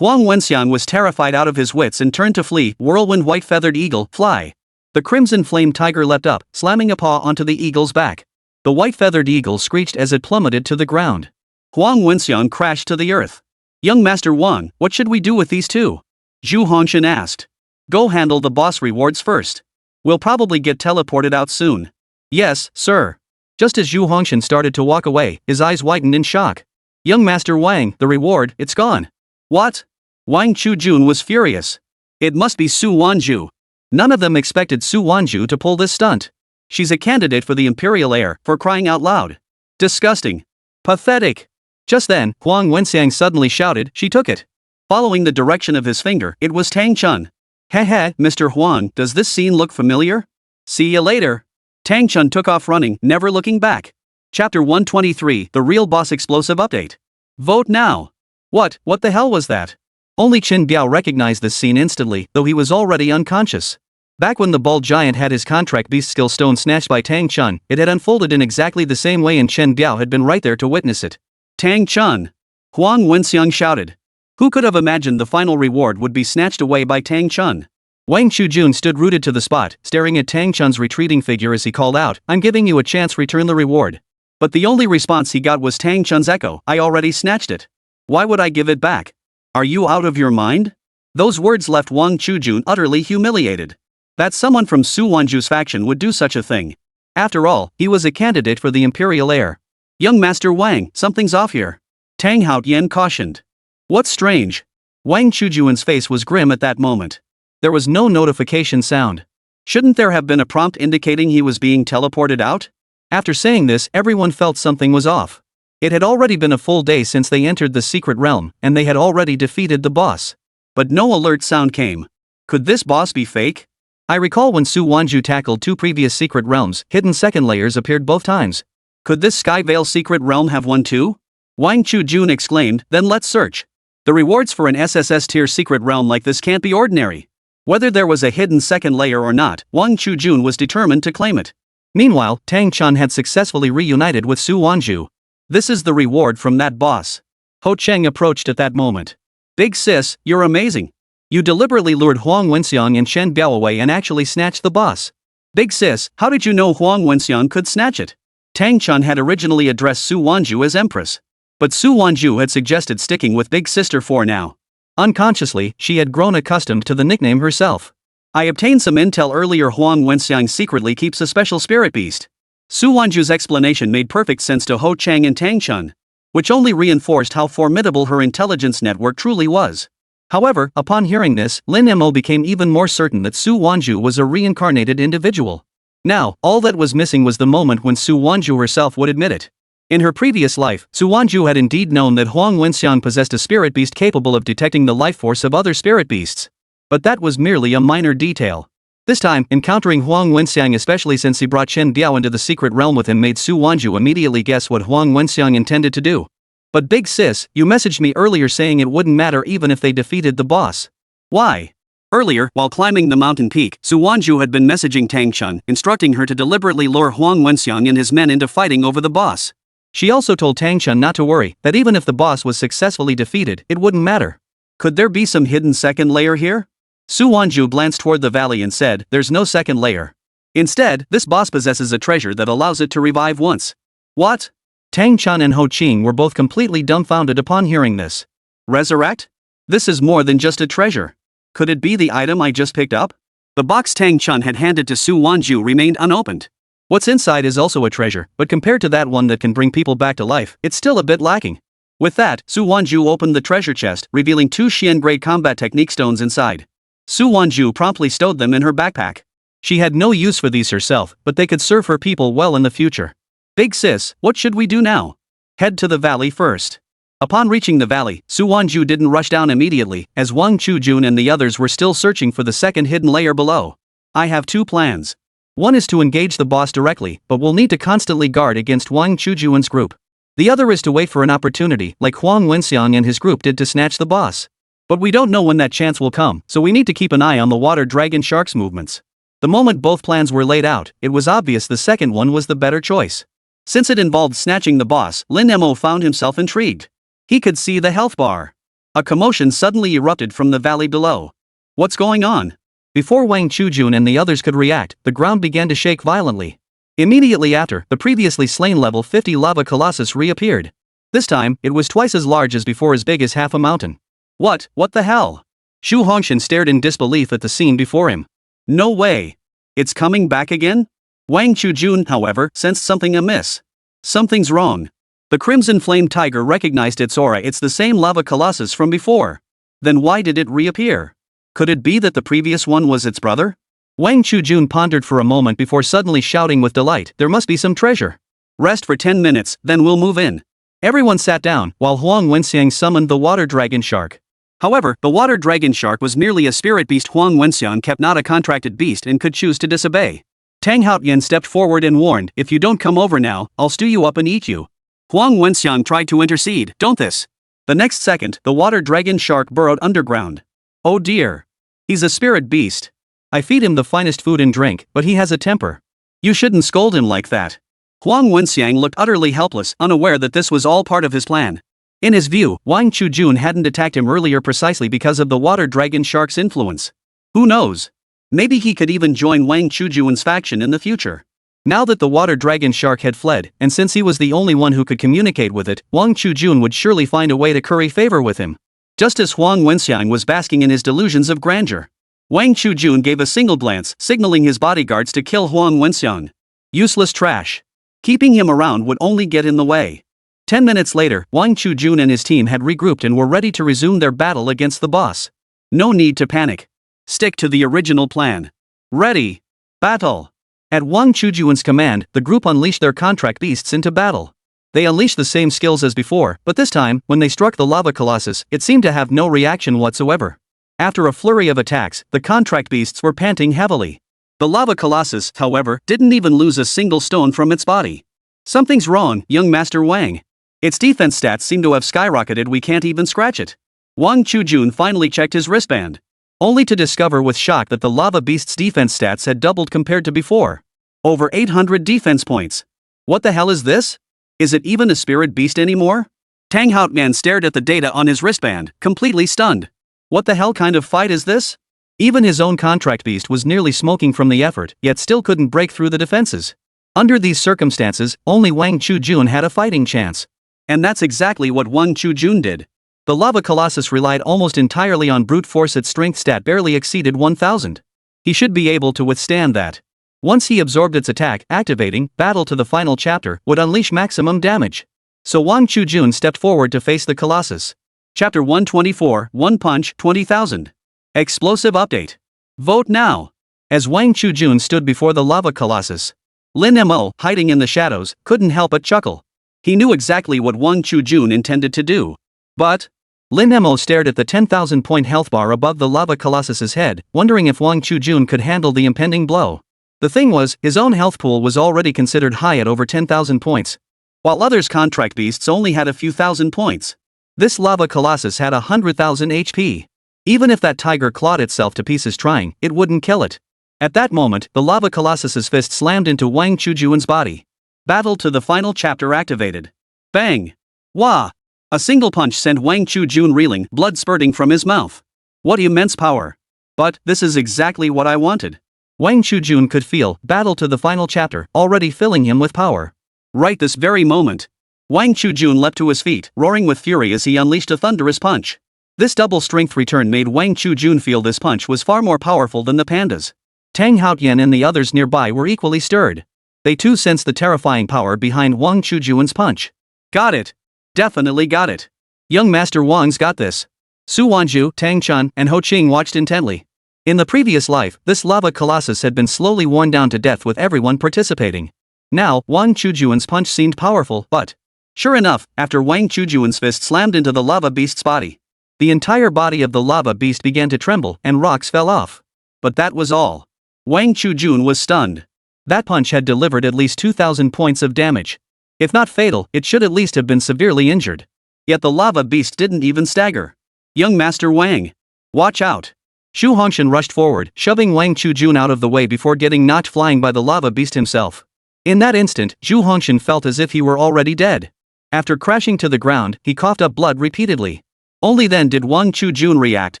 Huang Wenxiang was terrified out of his wits and turned to flee. Whirlwind white-feathered eagle, fly. The crimson flame tiger leapt up, slamming a paw onto the eagle's back. The white-feathered eagle screeched as it plummeted to the ground. Huang Wenxiang crashed to the earth. Young Master Wang, what should we do with these two? Zhu Hongshan asked. Go handle the boss rewards first. We'll probably get teleported out soon. Yes, sir. Just as Zhu Hongshan started to walk away, his eyes widened in shock. Young Master Wang, the reward, it's gone. What? Wang Chujun was furious. It must be Su Wanzhu. None of them expected Su Wanzhu to pull this stunt. She's a candidate for the imperial heir, for crying out loud. Disgusting. Pathetic. Just then, Huang Wenxiang suddenly shouted, she took it. Following the direction of his finger, it was Tang Chun. Heh, Mr. Huang, does this scene look familiar? See ya later. Tang Chun took off running, never looking back. Chapter 123, The Real Boss Explosive Update. Vote now. What the hell was that? Only Qin Biao recognized this scene instantly, though he was already unconscious. Back when the bald giant had his contract beast skill stone snatched by Tang Chun, it had unfolded in exactly the same way and Chen Biao had been right there to witness it. Tang Chun! Huang Wenxiang shouted. Who could have imagined the final reward would be snatched away by Tang Chun? Wang Chujun stood rooted to the spot, staring at Tang Chun's retreating figure as he called out, I'm giving you a chance, return the reward. But the only response he got was Tang Chun's echo, I already snatched it. Why would I give it back? Are you out of your mind? Those words left Wang Chujun utterly humiliated. That someone from Su Wanzhu's faction would do such a thing. After all, he was a candidate for the imperial heir. Young Master Wang, something's off here. Tang Haotian cautioned. What's strange? Wang Chujun's face was grim at that moment. There was no notification sound. Shouldn't there have been a prompt indicating he was being teleported out? After saying this, everyone felt something was off. It had already been a full day since they entered the secret realm, and they had already defeated the boss. But no alert sound came. Could this boss be fake? I recall when Su Wanzhu tackled two previous secret realms, hidden second layers appeared both times. Could this Skyvale secret realm have one too? Wang Chujun exclaimed, then let's search. The rewards for an SSS tier secret realm like this can't be ordinary. Whether there was a hidden second layer or not, Wang Chujun was determined to claim it. Meanwhile, Tang Chun had successfully reunited with Su Wanzhu. This is the reward from that boss. Ho Cheng approached at that moment. Big sis, you're amazing. You deliberately lured Huang Wenxiang and Chen Biao away and actually snatched the boss. Big sis, how did you know Huang Wenxiang could snatch it? Tang Chun had originally addressed Su Wanzhu as empress. But Su Wanzhu had suggested sticking with big sister for now. Unconsciously, she had grown accustomed to the nickname herself. I obtained some intel earlier. Huang Wenxiang secretly keeps a special spirit beast. Su Wanzhu's explanation made perfect sense to Ho Cheng and Tang Chun, which only reinforced how formidable her intelligence network truly was. However, upon hearing this, Lin Mo became even more certain that Su Wanzhu was a reincarnated individual. Now, all that was missing was the moment when Su Wanzhu herself would admit it. In her previous life, Su Wanzhu had indeed known that Huang Wenxiang possessed a spirit beast capable of detecting the life force of other spirit beasts. But that was merely a minor detail. This time, encountering Huang Wenxiang, especially since he brought Chen Biao into the secret realm with him, made Su Wanzhu immediately guess what Huang Wenxiang intended to do. But big sis, you messaged me earlier saying it wouldn't matter even if they defeated the boss. Why? Earlier, while climbing the mountain peak, Su Wanzhu had been messaging Tang Chun, instructing her to deliberately lure Huang Wenxiang and his men into fighting over the boss. She also told Tang Chun not to worry, that even if the boss was successfully defeated, it wouldn't matter. Could there be some hidden second layer here? Su Wanzhu glanced toward the valley and said, there's no second layer. Instead, this boss possesses a treasure that allows it to revive once. What? Tang Chun and Ho Qing were both completely dumbfounded upon hearing this. Resurrect? This is more than just a treasure. Could it be the item I just picked up? The box Tang Chun had handed to Su Wanzhu remained unopened. What's inside is also a treasure, but compared to that one that can bring people back to life, it's still a bit lacking. With that, Su Wanzhu opened the treasure chest, revealing two Xian-grade combat technique stones inside. Su Wanzhu promptly stowed them in her backpack. She had no use for these herself, but they could serve her people well in the future. Big sis, what should we do now? Head to the valley first. Upon reaching the valley, Su Wanzhu didn't rush down immediately, as Wang Chujun and the others were still searching for the second hidden layer below. I have two plans. One is to engage the boss directly, but will need to constantly guard against Wang Chujuan's group. The other is to wait for an opportunity, like Huang Wenxiang and his group did to snatch the boss. But we don't know when that chance will come, so we need to keep an eye on the water dragon shark's movements. The moment both plans were laid out, it was obvious the second one was the better choice. Since it involved snatching the boss, Lin Mo found himself intrigued. He could see the health bar. A commotion suddenly erupted from the valley below. What's going on? Before Wang Chujun and the others could react, the ground began to shake violently. Immediately after, the previously slain level 50 lava colossus reappeared. This time, it was twice as large as before, as big as half a mountain. What the hell? Shu Hongshan stared in disbelief at the scene before him. No way. It's coming back again? Wang Chujun, however, sensed something amiss. Something's wrong. The crimson flame tiger recognized its aura. It's the same lava colossus from before. Then why did it reappear? Could it be that the previous one was its brother? Wang Chujun pondered for a moment before suddenly shouting with delight, there must be some treasure. Rest for 10 minutes, then we'll move in. Everyone sat down, while Huang Wenxiang summoned the water dragon shark. However, the water dragon shark was merely a spirit beast. Huang Wenxiang kept not a contracted beast and could choose to disobey. Tang Haotian stepped forward and warned, if you don't come over now, I'll stew you up and eat you. Huang Wenxiang tried to intercede, don't this. The next second, the water dragon shark burrowed underground. Oh dear. He's a spirit beast. I feed him the finest food and drink, but he has a temper. You shouldn't scold him like that. Huang Wenxiang looked utterly helpless, unaware that this was all part of his plan. In his view, Wang Chujun hadn't attacked him earlier precisely because of the water dragon shark's influence. Who knows? Maybe he could even join Wang Chujun's faction in the future. Now that the water dragon shark had fled, and since he was the only one who could communicate with it, Wang Chujun would surely find a way to curry favor with him. Just as Huang Wenxiang was basking in his delusions of grandeur. Wang Chujun gave a single glance, signaling his bodyguards to kill Huang Wenxiang. Useless trash. Keeping him around would only get in the way. 10 minutes later, Wang Chujun and his team had regrouped and were ready to resume their battle against the boss. No need to panic. Stick to the original plan. Ready. Battle. At Wang Chujun's command, the group unleashed their contract beasts into battle. They unleashed the same skills as before, but this time, when they struck the lava colossus, it seemed to have no reaction whatsoever. After a flurry of attacks, the contract beasts were panting heavily. The lava colossus, however, didn't even lose a single stone from its body. Something's wrong, young Master Wang. Its defense stats seem to have skyrocketed, we can't even scratch it. Wang Chujun finally checked his wristband. Only to discover with shock that the lava beast's defense stats had doubled compared to before. Over 800 defense points. What the hell is this? Is it even a spirit beast anymore? Tang Haotian stared at the data on his wristband, completely stunned. What the hell kind of fight is this? Even his own contract beast was nearly smoking from the effort, yet still couldn't break through the defenses. Under these circumstances, only Wang Chujun had a fighting chance. And that's exactly what Wang Chujun did. The lava colossus relied almost entirely on brute force. Its strength stat barely exceeded 1000. He should be able to withstand that. Once he absorbed its attack, activating Battle to the Final Chapter would unleash maximum damage. So Wang Chujun stepped forward to face the colossus. Chapter 124, One Punch, 20,000. Explosive update. Vote now. As Wang Chujun stood before the lava colossus, Lin Mo, hiding in the shadows, couldn't help but chuckle. He knew exactly what Wang Chujun intended to do. But Lin Mo stared at the 10,000 point health bar above the lava colossus's head, wondering if Wang Chujun could handle the impending blow. The thing was, his own health pool was already considered high at over 10,000 points. While others' contract beasts only had a few thousand points. This lava colossus had 100,000 HP. Even if that tiger clawed itself to pieces trying, it wouldn't kill it. At that moment, the lava colossus's fist slammed into Wang Chujun's body. Battle to the Final Chapter activated. Bang! Wah! A single punch sent Wang Chujun reeling, blood spurting from his mouth. What immense power! But this is exactly what I wanted. Wang Chujun could feel Battle to the Final Chapter already filling him with power. Right this very moment. Wang Chujun leapt to his feet, roaring with fury as he unleashed a thunderous punch. This double strength return made Wang Chujun feel this punch was far more powerful than the panda's. Tang Haotian and the others nearby were equally stirred. They too sensed the terrifying power behind Wang Chujun's punch. Got it. Definitely got it. Young Master Wang's got this. Su Wanzhu, Tang Chun, and Ho Qing watched intently. In the previous life, this lava colossus had been slowly worn down to death with everyone participating. Now, Wang Chujun's punch seemed powerful, but sure enough, after Wang Chujun's fist slammed into the lava beast's body, the entire body of the lava beast began to tremble and rocks fell off. But that was all. Wang Chujun was stunned. That punch had delivered at least 2,000 points of damage. If not fatal, it should at least have been severely injured. Yet the lava beast didn't even stagger. Young Master Wang. Watch out. Shu Hongshan rushed forward, shoving Wang Chujun out of the way before getting knocked flying by the lava beast himself. In that instant, Shu Hongshan felt as if he were already dead. After crashing to the ground, he coughed up blood repeatedly. Only then did Wang Chujun react,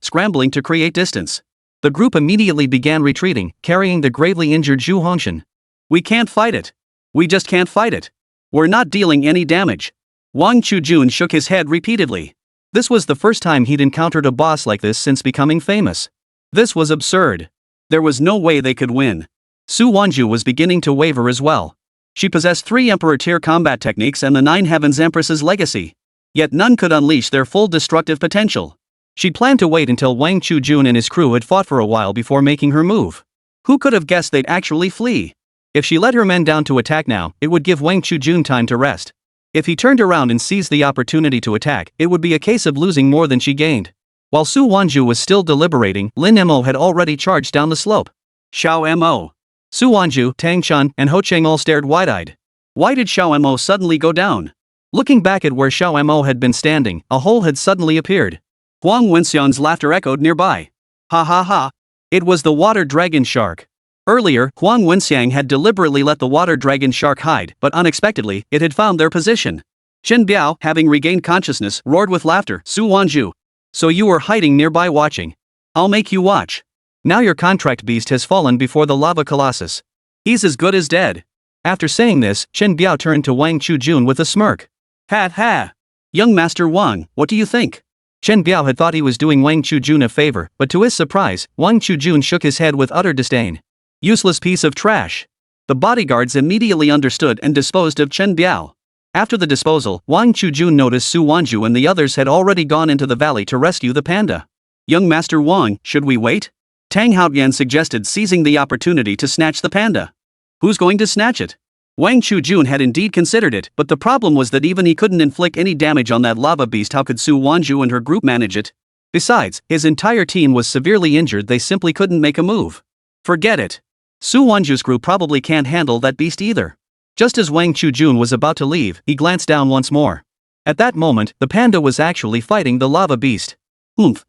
scrambling to create distance. The group immediately began retreating, carrying the gravely injured Shu Hongshan. We can't fight it. We just can't fight it. We're not dealing any damage. Wang Chujun shook his head repeatedly. This was the first time he'd encountered a boss like this since becoming famous. This was absurd. There was no way they could win. Su Wanzhu was beginning to waver as well. She possessed 3 Emperor-tier combat techniques and the 9 Heavens Empress's legacy. Yet none could unleash their full destructive potential. She planned to wait until Wang Chujun and his crew had fought for a while before making her move. Who could have guessed they'd actually flee? If she led her men down to attack now, it would give Wang Chujun time to rest. If he turned around and seized the opportunity to attack, it would be a case of losing more than she gained. While Su Wanzhu was still deliberating, Lin Mo had already charged down the slope. Xiao Mo. Su Wanzhu, Tang Chun, and Ho Cheng all stared wide-eyed. Why did Xiao Mo suddenly go down? Looking back at where Xiao Mo had been standing, a hole had suddenly appeared. Huang Wenxian's laughter echoed nearby. Ha ha ha. It was the water dragon shark. Earlier, Huang Wenxiang had deliberately let the water dragon shark hide, but unexpectedly, it had found their position. Shen Biao, having regained consciousness, roared with laughter. Su Wanzhu. So you were hiding nearby watching. I'll make you watch. Now your contract beast has fallen before the lava colossus. He's as good as dead. After saying this, Shen Biao turned to Wang Chujun with a smirk. Ha ha. Young Master Wang, what do you think? Shen Biao had thought he was doing Wang Chujun a favor, but to his surprise, Wang Chujun shook his head with utter disdain. Useless piece of trash. The bodyguards immediately understood and disposed of Shen Biao. After the disposal, Wang Chujun noticed Su Wanzhu and the others had already gone into the valley to rescue the panda. Young Master Wang, should we wait? Tang Haoyan suggested, seizing the opportunity to snatch the panda. Who's going to snatch it? Wang Chujun had indeed considered it, but the problem was that even he couldn't inflict any damage on that lava beast. How could Su Wanzhu and her group manage it? Besides, his entire team was severely injured. They simply couldn't make a move. Forget it. Su Wanzhu's group probably can't handle that beast either. Just as Wang Chujun was about to leave, he glanced down once more. At that moment, the panda was actually fighting the lava beast.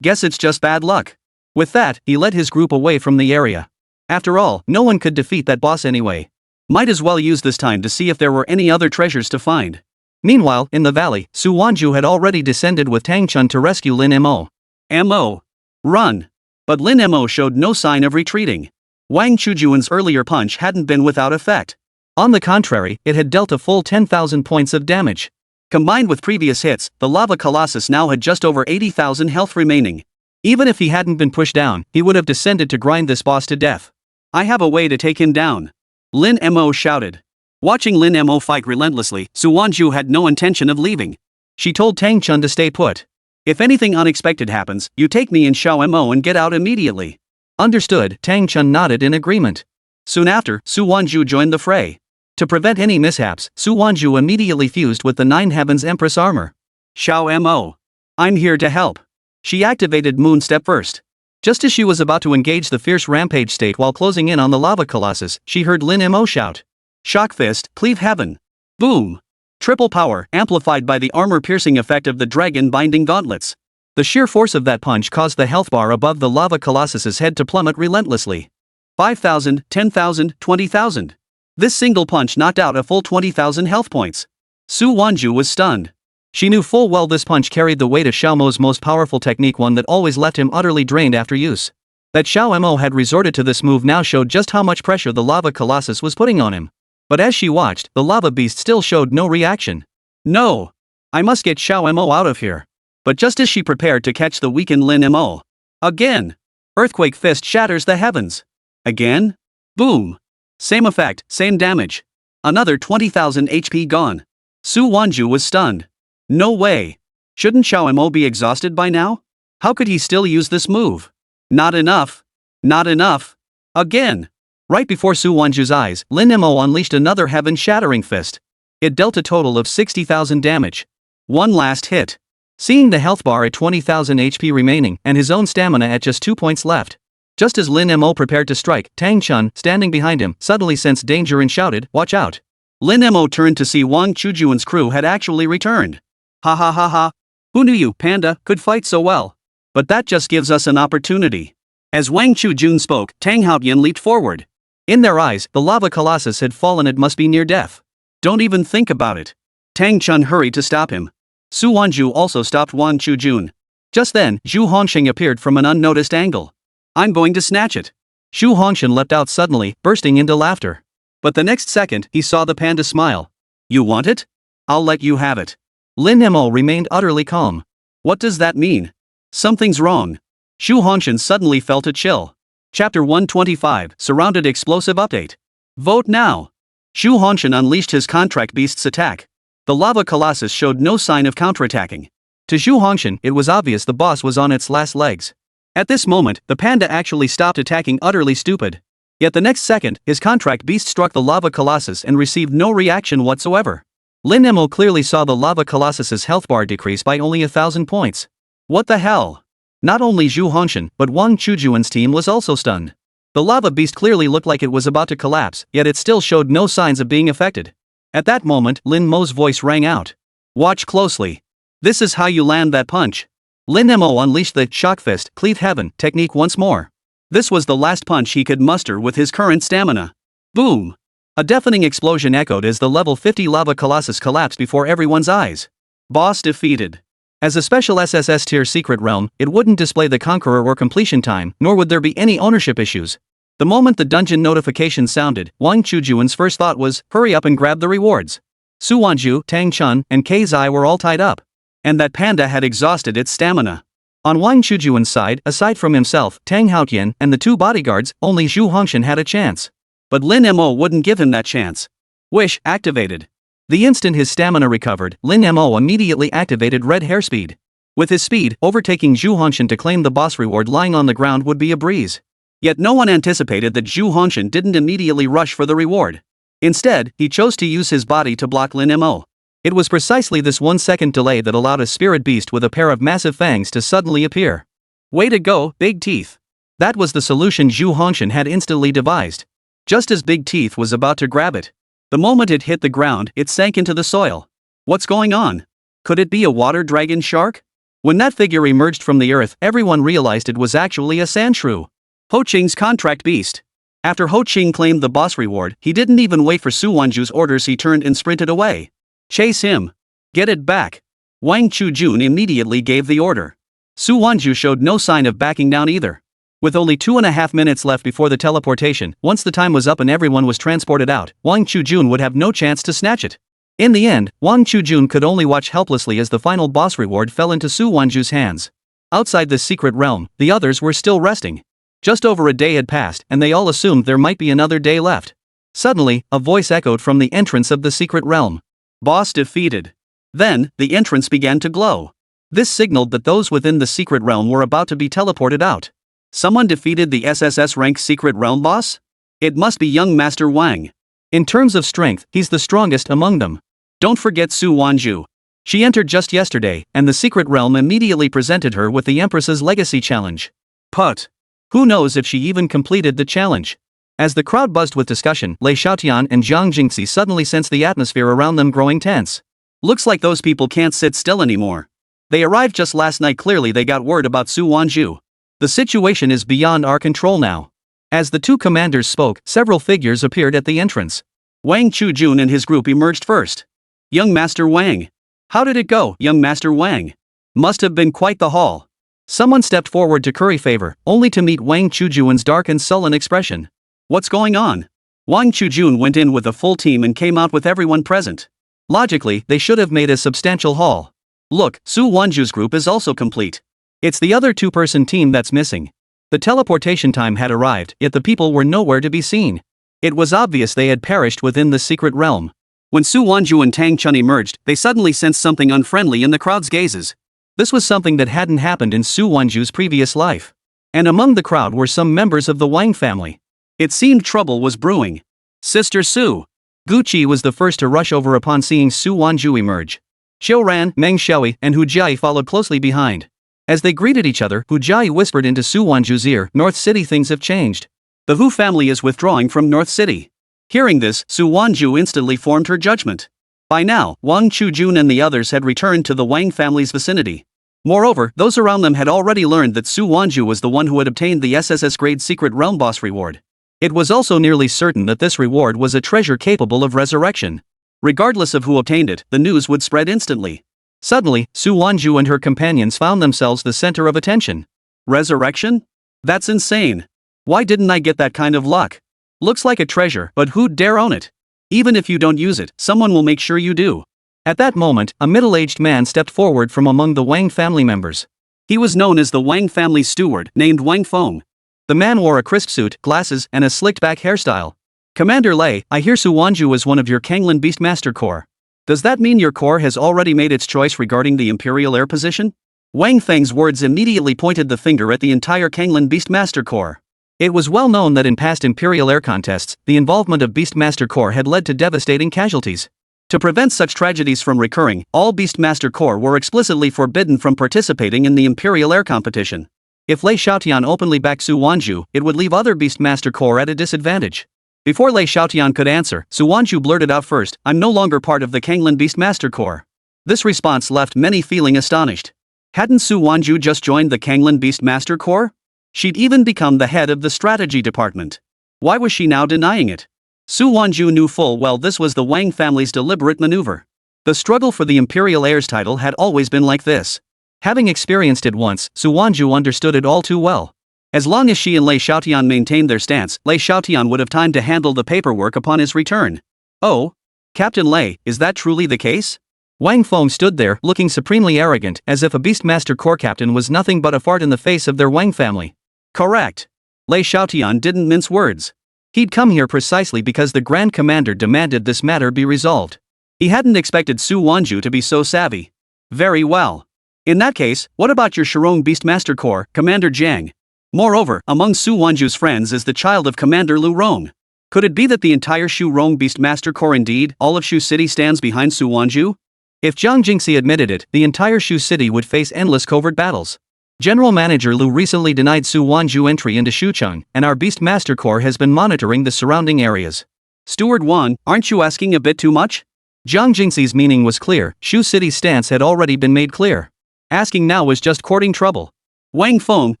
Guess it's just bad luck. With that, he led his group away from the area. After all, no one could defeat that boss anyway. Might as well use this time to see if there were any other treasures to find. Meanwhile, in the valley, Su Wanzhu had already descended with Tang Chun to rescue Lin Mo. Mo. Run. But Lin Mo showed no sign of retreating. Wang Chujun's earlier punch hadn't been without effect. On the contrary, it had dealt a full 10,000 points of damage. Combined with previous hits, the lava colossus now had just over 80,000 health remaining. Even if he hadn't been pushed down, he would have descended to grind this boss to death. I have a way to take him down. Lin Mo shouted. Watching Lin Mo fight relentlessly, Su Wanzhu had no intention of leaving. She told Tang Chun to stay put. If anything unexpected happens, you take me and Xiao Mo and get out immediately. Understood, Tang Chun nodded in agreement. Soon after, Su Wanzhu joined the fray. To prevent any mishaps, Su Wanzhu immediately fused with the 9 Heavens Empress armor. Xiao Mo. I'm here to help. She activated Moon Step first. Just as she was about to engage the fierce rampage state while closing in on the lava colossus, she heard Lin Mo shout. Shock Fist, cleave heaven. Boom. Triple power, amplified by the armor-piercing effect of the dragon-binding gauntlets. The sheer force of that punch caused the health bar above the lava colossus's head to plummet relentlessly. 5,000, 10,000, 20,000. This single punch knocked out a full 20,000 health points. Su Wanzhu was stunned. She knew full well this punch carried the weight of Xiao Mo's most powerful technique, one that always left him utterly drained after use. That Xiao Mo had resorted to this move now showed just how much pressure the lava colossus was putting on him. But as she watched, the lava beast still showed no reaction. No! I must get Xiao Mo out of here. But just as she prepared to catch the weakened Lin Mo. Again! Earthquake Fist shatters the heavens. Again? Boom! Same effect, same damage. Another 20,000 HP gone. Su Wanzhu was stunned. No way. Shouldn't Xiao Mo be exhausted by now? How could he still use this move? Not enough. Not enough. Again. Right before Su Wanzhu's eyes, Lin Mo unleashed another heaven shattering fist. It dealt a total of 60,000 damage. One last hit. Seeing the health bar at 20,000 HP remaining and his own stamina at just 2 points left. Just as Lin Mo prepared to strike, Tang Chun, standing behind him, suddenly sensed danger and shouted, "Watch out!" Lin Mo turned to see Wang Chujuan's crew had actually returned. "Ha ha ha ha! Who knew you, Panda, could fight so well? But that just gives us an opportunity." As Wang Chujun spoke, Tang Haotian leaped forward. In their eyes, the lava colossus had fallen. It must be near death. "Don't even think about it." Tang Chun hurried to stop him. Su Wanzhu also stopped Wang Chujun. Just then, Zhu Hongsheng appeared from an unnoticed angle. "I'm going to snatch it." Zhu Hongsheng leapt out suddenly, bursting into laughter. But the next second, he saw the panda smile. "You want it? I'll let you have it." Lin Mo remained utterly calm. "What does that mean? Something's wrong." Zhu Hongsheng suddenly felt a chill. Chapter 125, Surrounded Explosive Update. Vote now. Zhu Hongsheng unleashed his contract beast's attack. The lava colossus showed no sign of counterattacking. To Zhu Hongsheng, it was obvious the boss was on its last legs. At this moment, the panda actually stopped attacking, utterly stupid. Yet the next second, his contract beast struck the lava colossus and received no reaction whatsoever. Lin Mo clearly saw the lava colossus's health bar decrease by only 1,000 points. What the hell? Not only Zhu Hongsheng, but Wang Chujuan's team was also stunned. The lava beast clearly looked like it was about to collapse, yet it still showed no signs of being affected. At that moment, Lin Mo's voice rang out. "Watch closely. This is how you land that punch." Lin Mo unleashed the shock fist, cleave heaven technique once more. This was the last punch he could muster with his current stamina. Boom! A deafening explosion echoed as the level 50 lava colossus collapsed before everyone's eyes. Boss defeated. As a special SSS tier secret realm, it wouldn't display the conqueror or completion time, nor would there be any ownership issues. The moment the dungeon notification sounded, Wang Chujuan's first thought was, hurry up and grab the rewards. Su Wanzhu, Tang Chun, and Kei Zai were all tied up. And that panda had exhausted its stamina. On Wang Chujuan's side, aside from himself, Tang Haotian, and the two bodyguards, only Zhu Hongsheng had a chance. But Lin Mo wouldn't give him that chance. Wish activated. The instant his stamina recovered, Lin Mo immediately activated red hair speed. With his speed, overtaking Zhu Hongsheng to claim the boss reward lying on the ground would be a breeze. Yet no one anticipated that Zhu Hongsheng didn't immediately rush for the reward. Instead, he chose to use his body to block Lin Mo. It was precisely this 1-second delay that allowed a spirit beast with a pair of massive fangs to suddenly appear. Way to go, Big Teeth. That was the solution Zhu Hongsheng had instantly devised. Just as Big Teeth was about to grab it, the moment it hit the ground, it sank into the soil. What's going on? Could it be a water dragon shark? When that figure emerged from the earth, everyone realized it was actually a sandshrew. Ho Qing's contract beast. After Ho Qing claimed the boss reward, he didn't even wait for Su Wanzhu's orders. He turned and sprinted away. Chase him. Get it back. Wang Chujun immediately gave the order. Su Wanzhu showed no sign of backing down either. With only 2.5 minutes left before the teleportation, once the time was up and everyone was transported out, Wang Chujun would have no chance to snatch it. In the end, Wang Chujun could only watch helplessly as the final boss reward fell into Su Wanzhu's hands. Outside this secret realm, the others were still resting. Just over a day had passed, and they all assumed there might be another day left. Suddenly, a voice echoed from the entrance of the secret realm. Boss defeated. Then, the entrance began to glow. This signaled that those within the secret realm were about to be teleported out. Someone defeated the SSS rank secret realm boss? It must be young Master Wang. In terms of strength, he's the strongest among them. Don't forget Su Wanzhu. She entered just yesterday, and the secret realm immediately presented her with the Empress's legacy challenge. Put. Who knows if she even completed the challenge? As the crowd buzzed with discussion, Lei Xiaotian and Zhang Jingxi suddenly sensed the atmosphere around them growing tense. Looks like those people can't sit still anymore. They arrived just last night. Clearly they got word about Su Wanzhu. The situation is beyond our control now. As the two commanders spoke, several figures appeared at the entrance. Wang Chujun and his group emerged first. Young Master Wang. How did it go, young Master Wang? Must have been quite the haul. Someone stepped forward to curry favor, only to meet Wang Chujuan's dark and sullen expression. What's going on? Wang Chujun went in with a full team and came out with everyone present. Logically, they should have made a substantial haul. Look, Su Wanzhu's group is also complete. It's the other two-person team that's missing. The teleportation time had arrived, yet the people were nowhere to be seen. It was obvious they had perished within the secret realm. When Su Wanzhu and Tang Chun emerged, they suddenly sensed something unfriendly in the crowd's gazes. This was something that hadn't happened in Su Wanzhu's previous life. And among the crowd were some members of the Wang family. It seemed trouble was brewing. Sister Su. Guqi was the first to rush over upon seeing Su Wanzhu emerge. Xiu Ran, Meng Xiaoi, and Hu Jiai followed closely behind. As they greeted each other, Hu Jiayi whispered into Su Wanzhu's ear, "North City, things have changed. The Hu family is withdrawing from North City." Hearing this, Su Wanzhu instantly formed her judgment. By now, Wang Chujun and the others had returned to the Wang family's vicinity. Moreover, those around them had already learned that Su Wanzhu was the one who had obtained the SSS grade secret realm boss reward. It was also nearly certain that this reward was a treasure capable of resurrection. Regardless of who obtained it, the news would spread instantly. Suddenly, Su Wanzhu and her companions found themselves the center of attention. Resurrection? That's insane. Why didn't I get that kind of luck? Looks like a treasure, but who'd dare own it? Even if you don't use it, someone will make sure you do. At that moment, a middle-aged man stepped forward from among the Wang family members. He was known as the Wang family steward, named Wang Feng. The man wore a crisp suit, glasses, and a slicked-back hairstyle. "Commander Lei, I hear Su Wanzhu is one of your Kanglan Beastmaster Corps. Does that mean your corps has already made its choice regarding the Imperial Air position?" Wang Feng's words immediately pointed the finger at the entire Kanglan Beastmaster Corps. It was well known that in past Imperial Air contests, the involvement of Beastmaster Corps had led to devastating casualties. To prevent such tragedies from recurring, all Beastmaster Corps were explicitly forbidden from participating in the Imperial Air competition. If Lei Xiaotian openly backed Su Wanzhu, it would leave other Beastmaster Corps at a disadvantage. Before Lei Xiaotian could answer, Su Wanzhu blurted out first, "I'm no longer part of the Kanglan Beastmaster Corps." This response left many feeling astonished. Hadn't Su Wanzhu just joined the Kanglan Beastmaster Corps? She'd even become the head of the strategy department. Why was she now denying it? Su Wanzhu knew full well this was the Wang family's deliberate maneuver. The struggle for the Imperial Heir's title had always been like this. Having experienced it once, Su Wanzhu understood it all too well. As long as she and Lei Xiaotian maintained their stance, Lei Xiaotian would have time to handle the paperwork upon his return. "Oh? Captain Lei, is that truly the case?" Wang Feng stood there, looking supremely arrogant, as if a Beastmaster Corps captain was nothing but a fart in the face of their Wang family. "Correct." Lei Xiaotian didn't mince words. He'd come here precisely because the Grand Commander demanded this matter be resolved. He hadn't expected Su Wanzhu to be so savvy. "Very well. In that case, what about your Shirong Beastmaster Corps, Commander Jiang? Moreover, among Su Wanzhu's friends is the child of Commander Lu Rong. Could it be that the entire Shu Rong Beastmaster Corps, indeed, all of Shu City, stands behind Su Wanzhu? If Jiang Jingxi admitted it, the entire Shu City would face endless covert battles. General Manager Lu recently denied Su Wanzhu entry into Shucheng, and our Beastmaster Corps has been monitoring the surrounding areas. Steward Wan, aren't you asking a bit too much? Jiang Jingxi's meaning was clear. Shu City's stance had already been made clear. Asking now was just courting trouble. Wang Feng,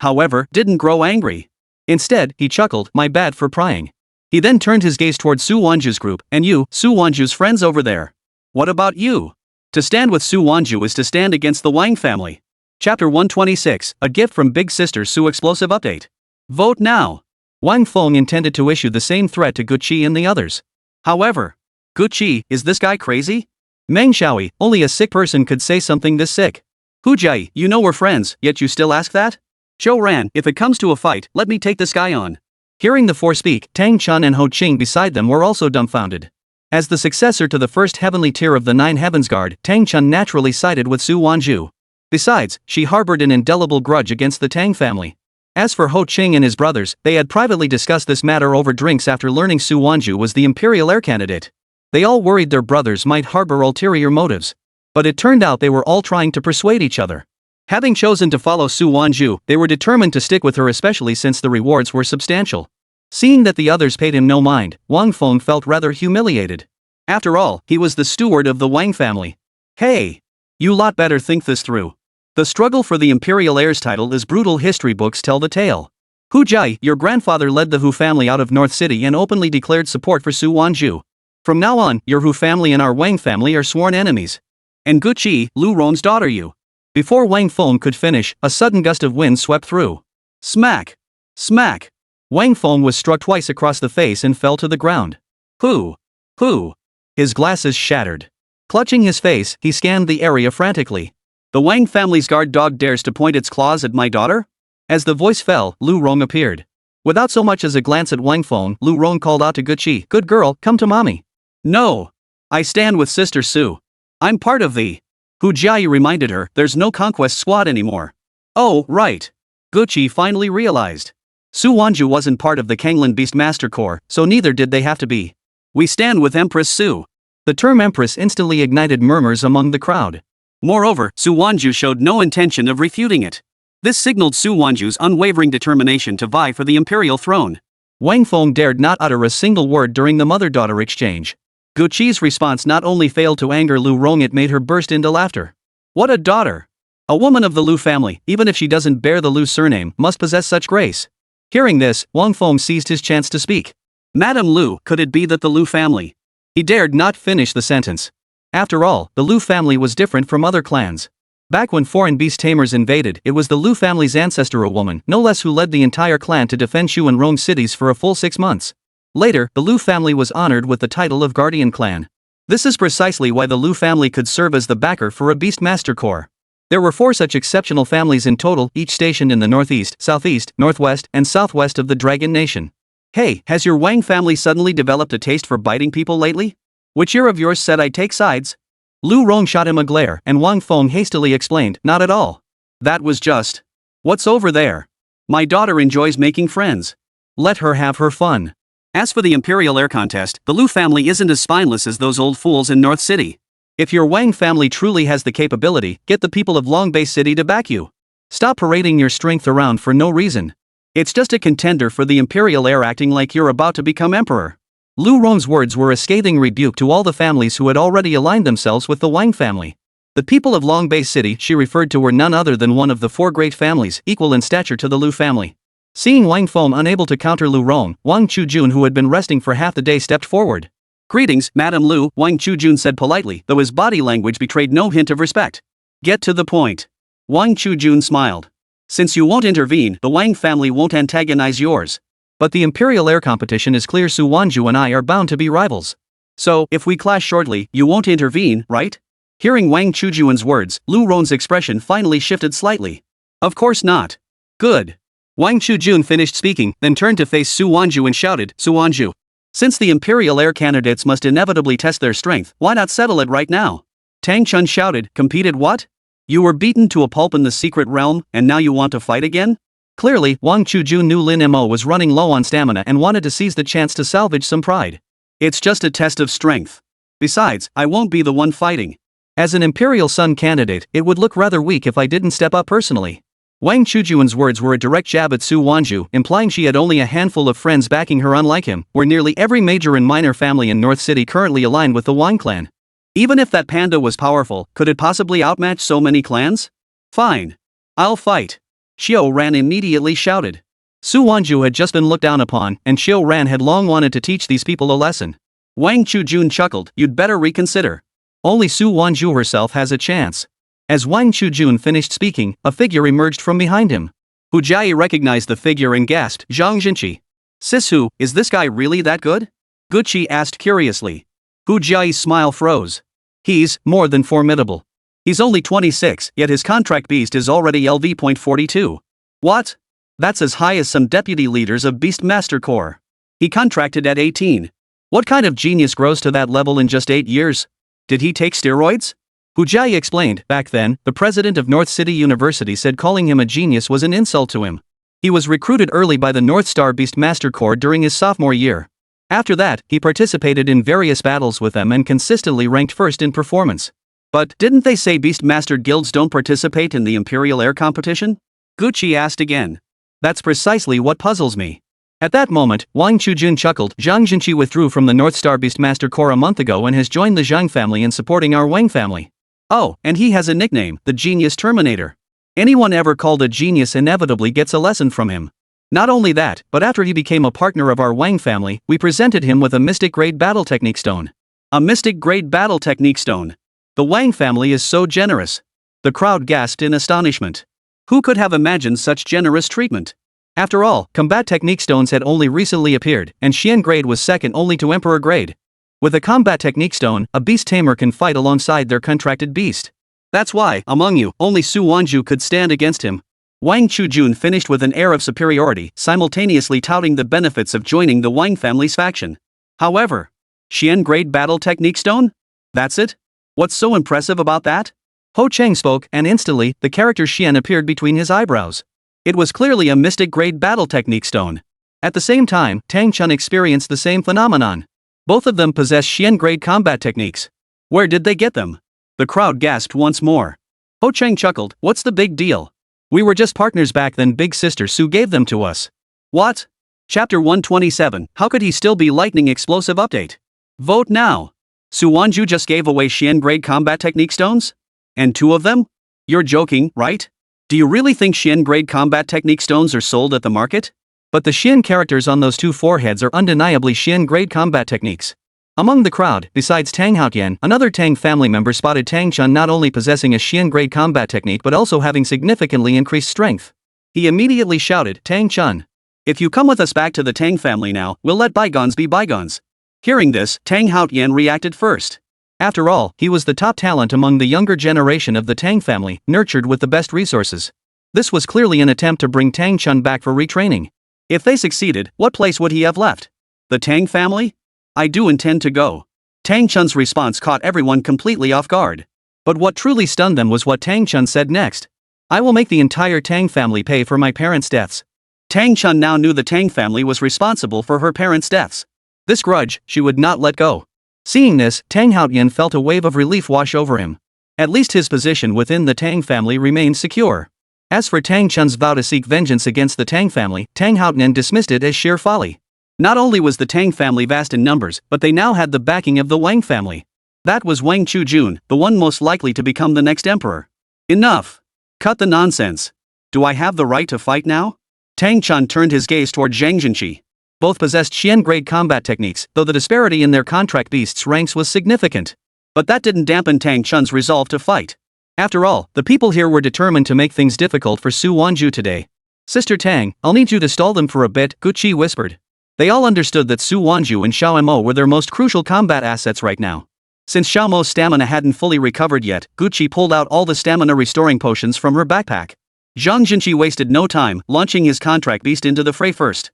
however, didn't grow angry. Instead, he chuckled, "My bad for prying." He then turned his gaze toward Su Wanzhu's group, "And you, Su Wanzhu's friends over there. What about you? To stand with Su Wanzhu is to stand against the Wang family." Chapter 126, A Gift from Big Sister Su Explosive Update. Vote now. Wang Feng intended to issue the same threat to Guqi and the others. However, Guqi, is this guy crazy? Meng Xiaoi, only a sick person could say something this sick. Hu Jiayi, you know we're friends, yet you still ask that? Zhou Ran, if it comes to a fight, let me take this guy on. Hearing the four speak, Tang Chun and Ho Qing beside them were also dumbfounded. As the successor to the first heavenly tier of the Nine Heavens Guard, Tang Chun naturally sided with Su Wanzhu. Besides, she harbored an indelible grudge against the Tang family. As for Ho Qing and his brothers, they had privately discussed this matter over drinks after learning Su Wanzhu was the Imperial Heir candidate. They all worried their brothers might harbor ulterior motives. But it turned out they were all trying to persuade each other. Having chosen to follow Su Wanzhu, they were determined to stick with her, especially since the rewards were substantial. Seeing that the others paid him no mind, Wang Feng felt rather humiliated. After all, he was the steward of the Wang family. Hey! You lot better think this through. The struggle for the Imperial Heir's title is brutal. History books tell the tale. Hu Jiayi, your grandfather led the Hu family out of North City and openly declared support for Su Wanzhu. From now on, your Hu family and our Wang family are sworn enemies. And Guqi, Lu Rong's daughter you. Before Wang Feng could finish, a sudden gust of wind swept through. Smack! Smack! Wang Feng was struck twice across the face and fell to the ground. Who? Who? His glasses shattered. Clutching his face, he scanned the area frantically. The Wang family's guard dog dares to point its claws at my daughter? As the voice fell, Lu Rong appeared. Without so much as a glance at Wang Feng, Lu Rong called out to Guqi, "Good girl, come to mommy." No! I stand with Sister Su. I'm part of the... Hu Jiayi reminded her, there's no conquest squad anymore. Oh, right. Guqi finally realized. Su Wanzhu wasn't part of the Kanglan Beastmaster Corps, so neither did they have to be. We stand with Empress Su. The term Empress instantly ignited murmurs among the crowd. Moreover, Su Wanzhu showed no intention of refuting it. This signaled Su Wanzhu's unwavering determination to vie for the imperial throne. Wang Feng dared not utter a single word during the mother-daughter exchange. Guqi's response not only failed to anger Lu Rong, it made her burst into laughter. What a daughter! A woman of the Lu family, even if she doesn't bear the Lu surname, must possess such grace. Hearing this, Wang Feng seized his chance to speak. Madame Lu, could it be that the Lu family? He dared not finish the sentence. After all, the Lu family was different from other clans. Back when foreign beast tamers invaded, it was the Lu family's ancestor, a woman, no less, who led the entire clan to defend Shu and Rong cities for a full 6 months. Later, the Lu family was honored with the title of Guardian Clan. This is precisely why the Lu family could serve as the backer for a Beast Master Corps. There were 4 such exceptional families in total, each stationed in the northeast, southeast, northwest, and southwest of the Dragon Nation. Hey, has your Wang family suddenly developed a taste for biting people lately? Which ear of yours said I'd take sides? Lu Rong shot him a glare, and Wang Feng hastily explained, not at all. That was just. What's over there? My daughter enjoys making friends. Let her have her fun. As for the Imperial Air Contest, the Lu family isn't as spineless as those old fools in North City. If your Wang family truly has the capability, get the people of Long Bay City to back you. Stop parading your strength around for no reason. It's just a contender for the Imperial Air, acting like you're about to become emperor. Lu Rong's words were a scathing rebuke to all the families who had already aligned themselves with the Wang family. The people of Long Bay City she referred to were none other than one of the 4 great families, equal in stature to the Lu family. Seeing Wang Feng unable to counter Lu Rong, Wang Chujun, who had been resting for half the day, stepped forward. Greetings, Madame Lu, Wang Chujun said politely, though his body language betrayed no hint of respect. Get to the point. Wang Chujun smiled. Since you won't intervene, the Wang family won't antagonize yours. But the Imperial Air competition is clear. Su Wanzhu and I are bound to be rivals. So, if we clash shortly, you won't intervene, right? Hearing Wang Chujun's words, Lu Rong's expression finally shifted slightly. Of course not. Good. Wang Chujun finished speaking, then turned to face Su Wanzhu and shouted, Su Wanzhu. Since the Imperial Air candidates must inevitably test their strength, why not settle it right now? Tang Chun shouted, competed what? You were beaten to a pulp in the secret realm, and now you want to fight again? Clearly, Wang Chujun knew Lin Mo was running low on stamina and wanted to seize the chance to salvage some pride. It's just a test of strength. Besides, I won't be the one fighting. As an Imperial Sun candidate, it would look rather weak if I didn't step up personally. Wang Chujun's words were a direct jab at Su Wanzhu, implying she had only a handful of friends backing her, unlike him, where nearly every major and minor family in North City currently aligned with the Wang clan. Even if that panda was powerful, could it possibly outmatch so many clans? Fine. I'll fight. Xiao Ran immediately shouted. Su Wanzhu had just been looked down upon, and Xiao Ran had long wanted to teach these people a lesson. Wang Chujun chuckled, you'd better reconsider. Only Su Wanzhu herself has a chance. As Wang Chujun finished speaking, a figure emerged from behind him. Hu Jiayi recognized the figure and gasped, Zhang Jinqi. Sisu, is this guy really that good? Guqi asked curiously. Hu Jiayi's smile froze. He's more than formidable. He's only 26, yet his contract beast is already LV.42. What? That's as high as some deputy leaders of Beast Master Corps. He contracted at 18. What kind of genius grows to that level in just 8 years? Did he take steroids? Hu Jiayi explained, back then, the president of North City University said calling him a genius was an insult to him. He was recruited early by the North Star Beast Master Corps during his sophomore year. After that, he participated in various battles with them and consistently ranked first in performance. But didn't they say Beast Master guilds don't participate in the Imperial Air competition? Guqi asked again. That's precisely what puzzles me. At that moment, Wang Chujun chuckled. Zhang Jinqi withdrew from the North Star Beast Master Corps a month ago and has joined the Zhang family in supporting our Wang family. Oh, and he has a nickname, the Genius Terminator. Anyone ever called a genius inevitably gets a lesson from him. Not only that, but after he became a partner of our Wang family, we presented him with a Mystic Grade Battle Technique Stone. A Mystic Grade Battle Technique Stone. The Wang family is so generous. The crowd gasped in astonishment. Who could have imagined such generous treatment? After all, combat technique stones had only recently appeared, and Xian grade was second only to Emperor grade. With a combat technique stone, a beast tamer can fight alongside their contracted beast. That's why, among you, only Su Wanzhu could stand against him. Wang Chujun finished with an air of superiority, simultaneously touting the benefits of joining the Wang family's faction. However, Xian grade battle technique stone? That's it? What's so impressive about that? Ho Cheng spoke, and instantly, the character Xian appeared between his eyebrows. It was clearly a Mystic Grade Battle Technique Stone. At the same time, Tang Chun experienced the same phenomenon. Both of them possess Xian grade combat techniques. Where did they get them? The crowd gasped once more. Ho Cheng chuckled, what's the big deal? We were just partners back then. Big sister Su gave them to us. What? Chapter 127, how could he still be lightning explosive update? Vote now. Su Wanzhu just gave away Xian grade combat technique stones? And 2 of them? You're joking, right? Do you really think Xian grade combat technique stones are sold at the market? But the Xian characters on those 2 foreheads are undeniably Xian grade combat techniques. Among the crowd, besides Tang Haotian, another Tang family member spotted Tang Chun not only possessing a Xian grade combat technique but also having significantly increased strength. He immediately shouted, "Tang Chun, if you come with us back to the Tang family now, we'll let bygones be bygones." Hearing this, Tang Haotian reacted first. After all, he was the top talent among the younger generation of the Tang family, nurtured with the best resources. This was clearly an attempt to bring Tang Chun back for retraining. If they succeeded, what place would he have left? The Tang family? I do intend to go. Tang Chun's response caught everyone completely off guard. But what truly stunned them was what Tang Chun said next. I will make the entire Tang family pay for my parents' deaths. Tang Chun now knew the Tang family was responsible for her parents' deaths. This grudge, she would not let go. Seeing this, Tang Haotian felt a wave of relief wash over him. At least his position within the Tang family remained secure. As for Tang Chun's vow to seek vengeance against the Tang family, Tang Haotian dismissed it as sheer folly. Not only was the Tang family vast in numbers, but they now had the backing of the Wang family. That was Wang Chujun, the one most likely to become the next emperor. Enough! Cut the nonsense. Do I have the right to fight now? Tang Chun turned his gaze toward Zhang Jinqi. Both possessed Xian grade combat techniques, though the disparity in their contract beasts' ranks was significant. But that didn't dampen Tang Chun's resolve to fight. After all, the people here were determined to make things difficult for Su Wanzhu today. Sister Tang, I'll need you to stall them for a bit, Guqi whispered. They all understood that Su Wanzhu and Xiao Mo were their most crucial combat assets right now. Since Xiao Mo's stamina hadn't fully recovered yet, Guqi pulled out all the stamina restoring potions from her backpack. Zhang Jinqi wasted no time, launching his contract beast into the fray first.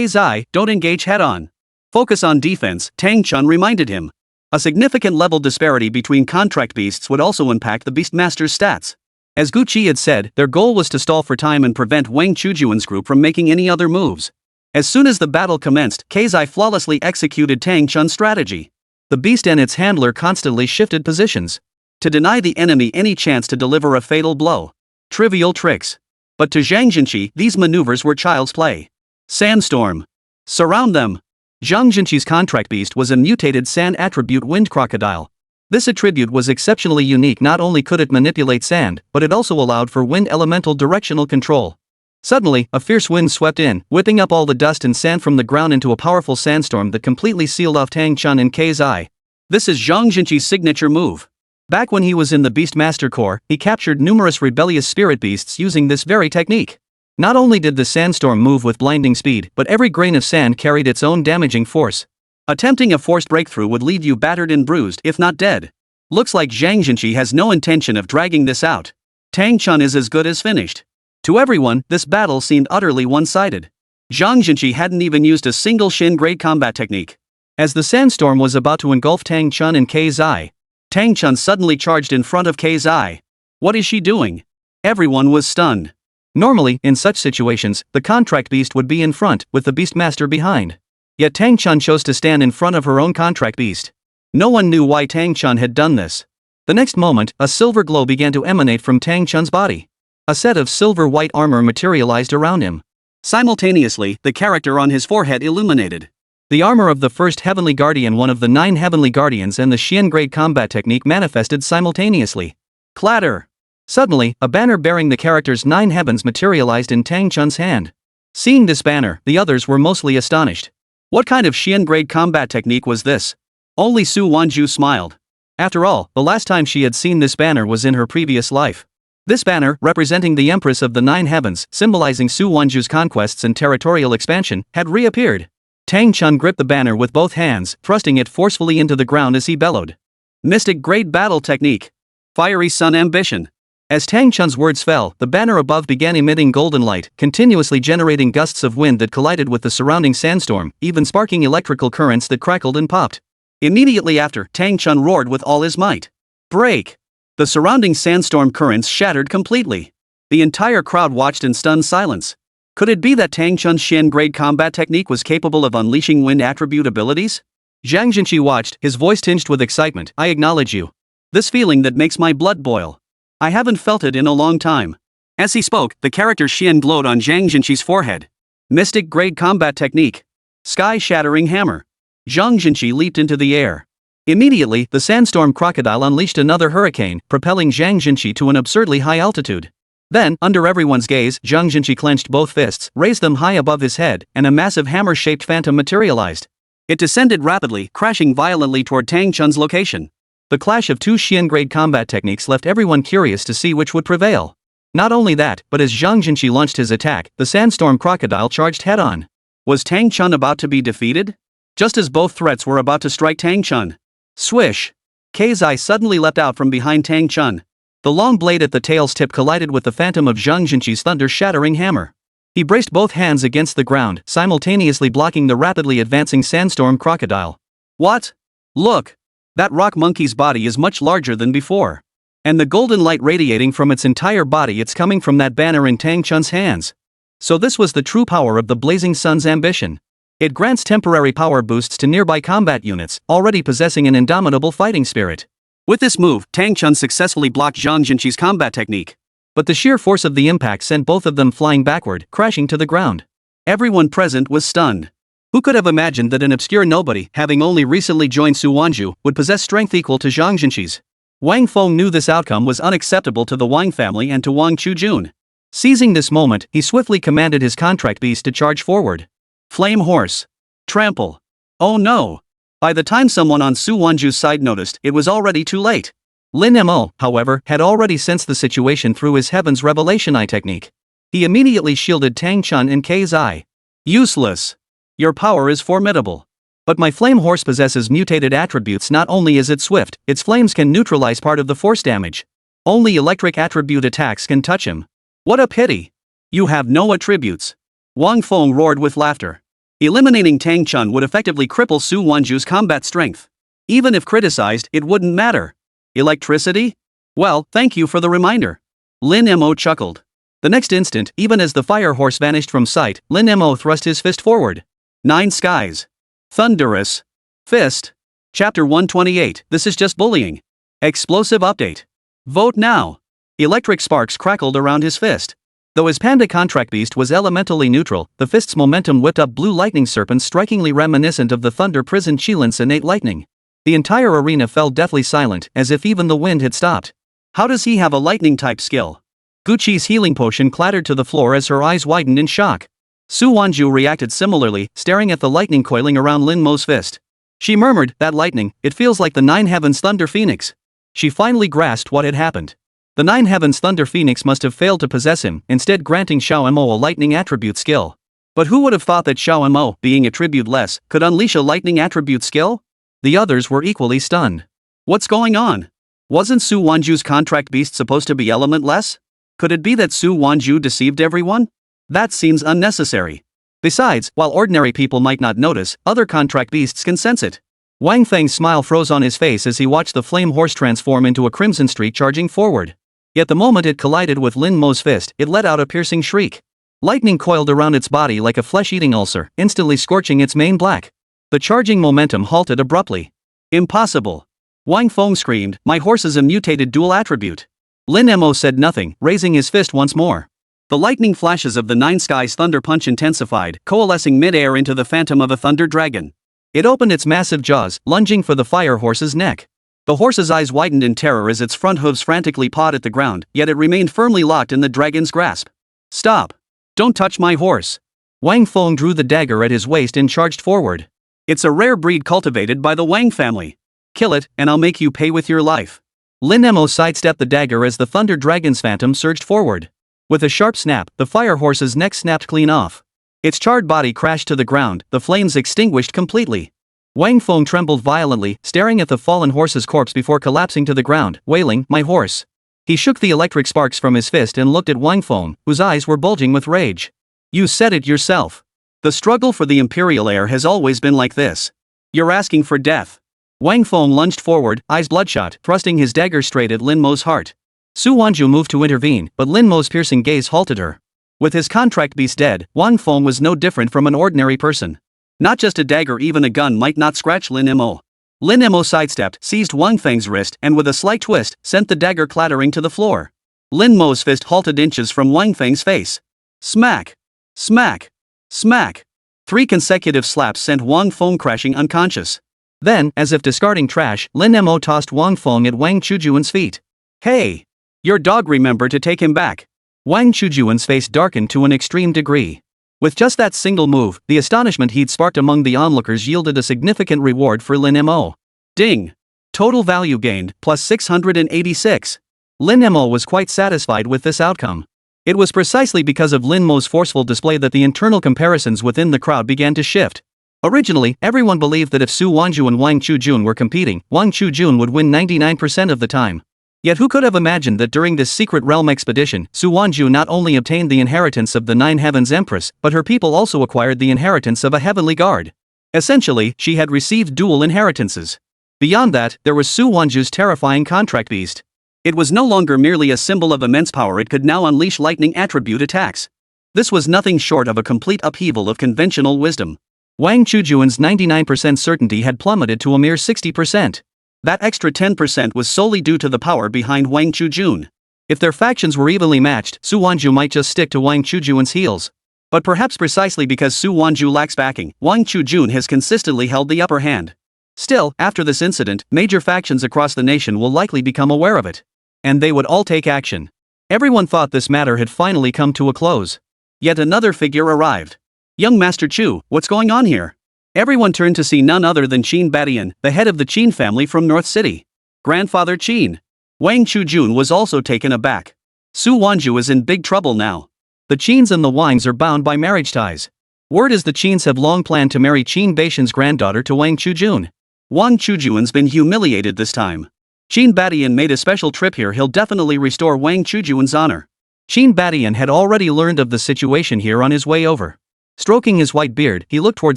Zai, don't engage head-on. Focus on defense, Tang Chun reminded him. A significant level disparity between contract beasts would also impact the Beastmaster's stats. As Guqi had said, their goal was to stall for time and prevent Wang Chujuan's group from making any other moves. As soon as the battle commenced, Zai flawlessly executed Tang Chun's strategy. The beast and its handler constantly shifted positions to deny the enemy any chance to deliver a fatal blow. Trivial tricks. But to Zhang Jinqi, these maneuvers were child's play. Sandstorm. Surround them. Zhang Jinqi's contract beast was a mutated sand attribute wind crocodile. This attribute was exceptionally unique. Not only could it manipulate sand, but it also allowed for wind elemental directional control. Suddenly, a fierce wind swept in, whipping up all the dust and sand from the ground into a powerful sandstorm that completely sealed off Tang Chun and Zai. This is Zhang Jinqi's signature move. Back when he was in the Beastmaster Corps, he captured numerous rebellious spirit beasts using this very technique. Not only did the sandstorm move with blinding speed, but every grain of sand carried its own damaging force. Attempting a forced breakthrough would leave you battered and bruised, if not dead. Looks like Zhang Jinqi has no intention of dragging this out. Tang Chun is as good as finished. To everyone, this battle seemed utterly one-sided. Zhang Jinqi hadn't even used a single Xin grade combat technique. As the sandstorm was about to engulf Tang Chun and Zai, Tang Chun suddenly charged in front of Zai. What is she doing? Everyone was stunned. Normally, in such situations, the contract beast would be in front, with the Beastmaster behind. Yet Tang Chun chose to stand in front of her own contract beast. No one knew why Tang Chun had done this. The next moment, a silver glow began to emanate from Tang Chun's body. A set of silver-white armor materialized around him. Simultaneously, the character on his forehead illuminated. The armor of the first Heavenly Guardian, one of the 9 Heavenly Guardians, and the Xian grade combat technique manifested simultaneously. Clatter! Suddenly, a banner bearing the character's 9 heavens materialized in Tang Chun's hand. Seeing this banner, the others were mostly astonished. What kind of Xian grade combat technique was this? Only Su Wanzhu smiled. After all, the last time she had seen this banner was in her previous life. This banner, representing the Empress of the 9 heavens, symbolizing Su Wanzhu's conquests and territorial expansion, had reappeared. Tang Chun gripped the banner with both hands, thrusting it forcefully into the ground as he bellowed. Mystic grade battle technique. Fiery sun ambition. As Tang Chun's words fell, the banner above began emitting golden light, continuously generating gusts of wind that collided with the surrounding sandstorm, even sparking electrical currents that crackled and popped. Immediately after, Tang Chun roared with all his might. Break! The surrounding sandstorm currents shattered completely. The entire crowd watched in stunned silence. Could it be that Tang Chun's Xian grade combat technique was capable of unleashing wind attribute abilities? Zhang Jinqi watched, his voice tinged with excitement. I acknowledge you. This feeling that makes my blood boil. I haven't felt it in a long time. As he spoke, the character Xian glowed on Zhang Jinqi's forehead. Mystic grade combat technique. Sky shattering hammer. Zhang Jinqi leaped into the air. Immediately, the sandstorm crocodile unleashed another hurricane, propelling Zhang Jinqi to an absurdly high altitude. Then, under everyone's gaze, Zhang Jinqi clenched both fists, raised them high above his head, and a massive hammer-shaped phantom materialized. It descended rapidly, crashing violently toward Tang Chun's location. The clash of two Xian-grade combat techniques left everyone curious to see which would prevail. Not only that, but as Zhang Jinqi launched his attack, the sandstorm crocodile charged head-on. Was Tang Chun about to be defeated? Just as both threats were about to strike Tang Chun. Swish! Kei's eye suddenly leapt out from behind Tang Chun. The long blade at the tail's tip collided with the phantom of Zhang Jinqi's thunder-shattering hammer. He braced both hands against the ground, simultaneously blocking the rapidly advancing sandstorm crocodile. What? Look! That rock monkey's body is much larger than before. And the golden light radiating from its entire body, it's coming from that banner in Tang Chun's hands. So this was the true power of the Blazing Sun's ambition. It grants temporary power boosts to nearby combat units, already possessing an indomitable fighting spirit. With this move, Tang Chun successfully blocked Zhang Jinqi's combat technique. But the sheer force of the impact sent both of them flying backward, crashing to the ground. Everyone present was stunned. Who could have imagined that an obscure nobody, having only recently joined Su Wanzhu, would possess strength equal to Zhang Jinqi's? Wang Feng knew this outcome was unacceptable to the Wang family and to Wang Chujun. Seizing this moment, he swiftly commanded his contract beast to charge forward. Flame Horse. Trample. Oh no! By the time someone on Su Wanzhu's side noticed, it was already too late. Lin Mo, however, had already sensed the situation through his Heaven's Revelation Eye technique. He immediately shielded Tang Chun and Kei's eye. Useless. Your power is formidable. But my Flame Horse possesses mutated attributes. Not only is it swift, its flames can neutralize part of the force damage. Only electric attribute attacks can touch him. What a pity. You have no attributes. Wang Feng roared with laughter. Eliminating Tang Chun would effectively cripple Su Wanzhu's combat strength. Even if criticized, it wouldn't matter. Electricity? Well, thank you for the reminder. Lin Mo chuckled. The next instant, even as the fire horse vanished from sight, Lin Mo thrust his fist forward. 9 skies. Thunderous. Fist. Chapter 128, this is just bullying. Explosive update. Vote now. Electric sparks crackled around his fist. Though his panda contract beast was elementally neutral, the fist's momentum whipped up blue lightning serpents strikingly reminiscent of the thunder prison Qilin's innate lightning. The entire arena fell deathly silent, as if even the wind had stopped. How does he have a lightning-type skill? Guqi's healing potion clattered to the floor as her eyes widened in shock. Su Wanzhu reacted similarly, staring at the lightning coiling around Lin Mo's fist. She murmured, that lightning, it feels like the Nine Heavens Thunder Phoenix. She finally grasped what had happened. The Nine Heavens Thunder Phoenix must have failed to possess him, instead granting Xiao Mo a lightning attribute skill. But who would have thought that Xiao Mo, being attributeless, could unleash a lightning attribute skill? The others were equally stunned. What's going on? Wasn't Su Wanzhu's contract beast supposed to be elementless? Could it be that Su Wanzhu deceived everyone? That seems unnecessary. Besides, while ordinary people might not notice, other contract beasts can sense it. Wang Feng's smile froze on his face as he watched the flame horse transform into a crimson streak charging forward. Yet the moment it collided with Lin Mo's fist, it let out a piercing shriek. Lightning coiled around its body like a flesh-eating ulcer, instantly scorching its mane black. The charging momentum halted abruptly. Impossible. Wang Feng screamed, my horse is a mutated dual attribute. Lin Mo said nothing, raising his fist once more. The lightning flashes of the Nine Skies Thunder Punch intensified, coalescing mid-air into the phantom of a thunder dragon. It opened its massive jaws, lunging for the fire horse's neck. The horse's eyes widened in terror as its front hooves frantically pawed at the ground, yet it remained firmly locked in the dragon's grasp. Stop! Don't touch my horse! Wang Feng drew the dagger at his waist and charged forward. It's a rare breed cultivated by the Wang family. Kill it, and I'll make you pay with your life. Lin Mo sidestepped the dagger as the thunder dragon's phantom surged forward. With a sharp snap, the fire horse's neck snapped clean off. Its charred body crashed to the ground, the flames extinguished completely. Wang Feng trembled violently, staring at the fallen horse's corpse before collapsing to the ground, wailing, my horse. He shook the electric sparks from his fist and looked at Wang Feng, whose eyes were bulging with rage. You said it yourself. The struggle for the imperial heir has always been like this. You're asking for death. Wang Feng lunged forward, eyes bloodshot, thrusting his dagger straight at Lin Mo's heart. Su Wanzhu moved to intervene, but Lin Mo's piercing gaze halted her. With his contract beast dead, Wang Feng was no different from an ordinary person. Not just a dagger, even a gun might not scratch Lin Mo. Lin Mo sidestepped, seized Wang Feng's wrist, and with a slight twist, sent the dagger clattering to the floor. Lin Mo's fist halted inches from Wang Feng's face. Smack! Smack! Smack! 3 consecutive slaps sent Wang Feng crashing unconscious. Then, as if discarding trash, Lin Mo tossed Wang Feng at Wang Chujuan's feet. Hey! Your dog, remember to take him back. Wang Chujuan's face darkened to an extreme degree. With just that single move, the astonishment he'd sparked among the onlookers yielded a significant reward for Lin Mo. Ding! Total value gained, plus 686. Lin Mo was quite satisfied with this outcome. It was precisely because of Lin Mo's forceful display that the internal comparisons within the crowd began to shift. Originally, everyone believed that if Su Wanzhu and Wang Chujun were competing, Wang Chujun would win 99% of the time. Yet who could have imagined that during this secret realm expedition, Su Wanzhu not only obtained the inheritance of the 9 Heavens Empress, but her people also acquired the inheritance of a heavenly guard. Essentially, she had received dual inheritances. Beyond that, there was Su Wanzhu's terrifying contract beast. It was no longer merely a symbol of immense power, it could now unleash lightning attribute attacks. This was nothing short of a complete upheaval of conventional wisdom. Wang Chujuan's 99% certainty had plummeted to a mere 60%. That extra 10% was solely due to the power behind Wang Chujun. If their factions were evenly matched, Su Wanzhu might just stick to Wang Chujuan's heels. But perhaps precisely because Su Wanzhu lacks backing, Wang Chujun has consistently held the upper hand. Still, after this incident, major factions across the nation will likely become aware of it. And they would all take action. Everyone thought this matter had finally come to a close. Yet another figure arrived. Young Master Chu, what's going on here? Everyone turned to see none other than Qin Badian, the head of the Qin family from North City. Grandfather Qin. Wang Chujun was also taken aback. Su Wanzhu is in big trouble now. The Qins and the Wangs are bound by marriage ties. Word is the Qins have long planned to marry Qin Baishan's granddaughter to Wang Chujun. Wang Chujuan's been humiliated this time. Qin Badian made a special trip here, he'll definitely restore Wang Chujuan's honor. Qin Badian had already learned of the situation here on his way over. Stroking his white beard, he looked toward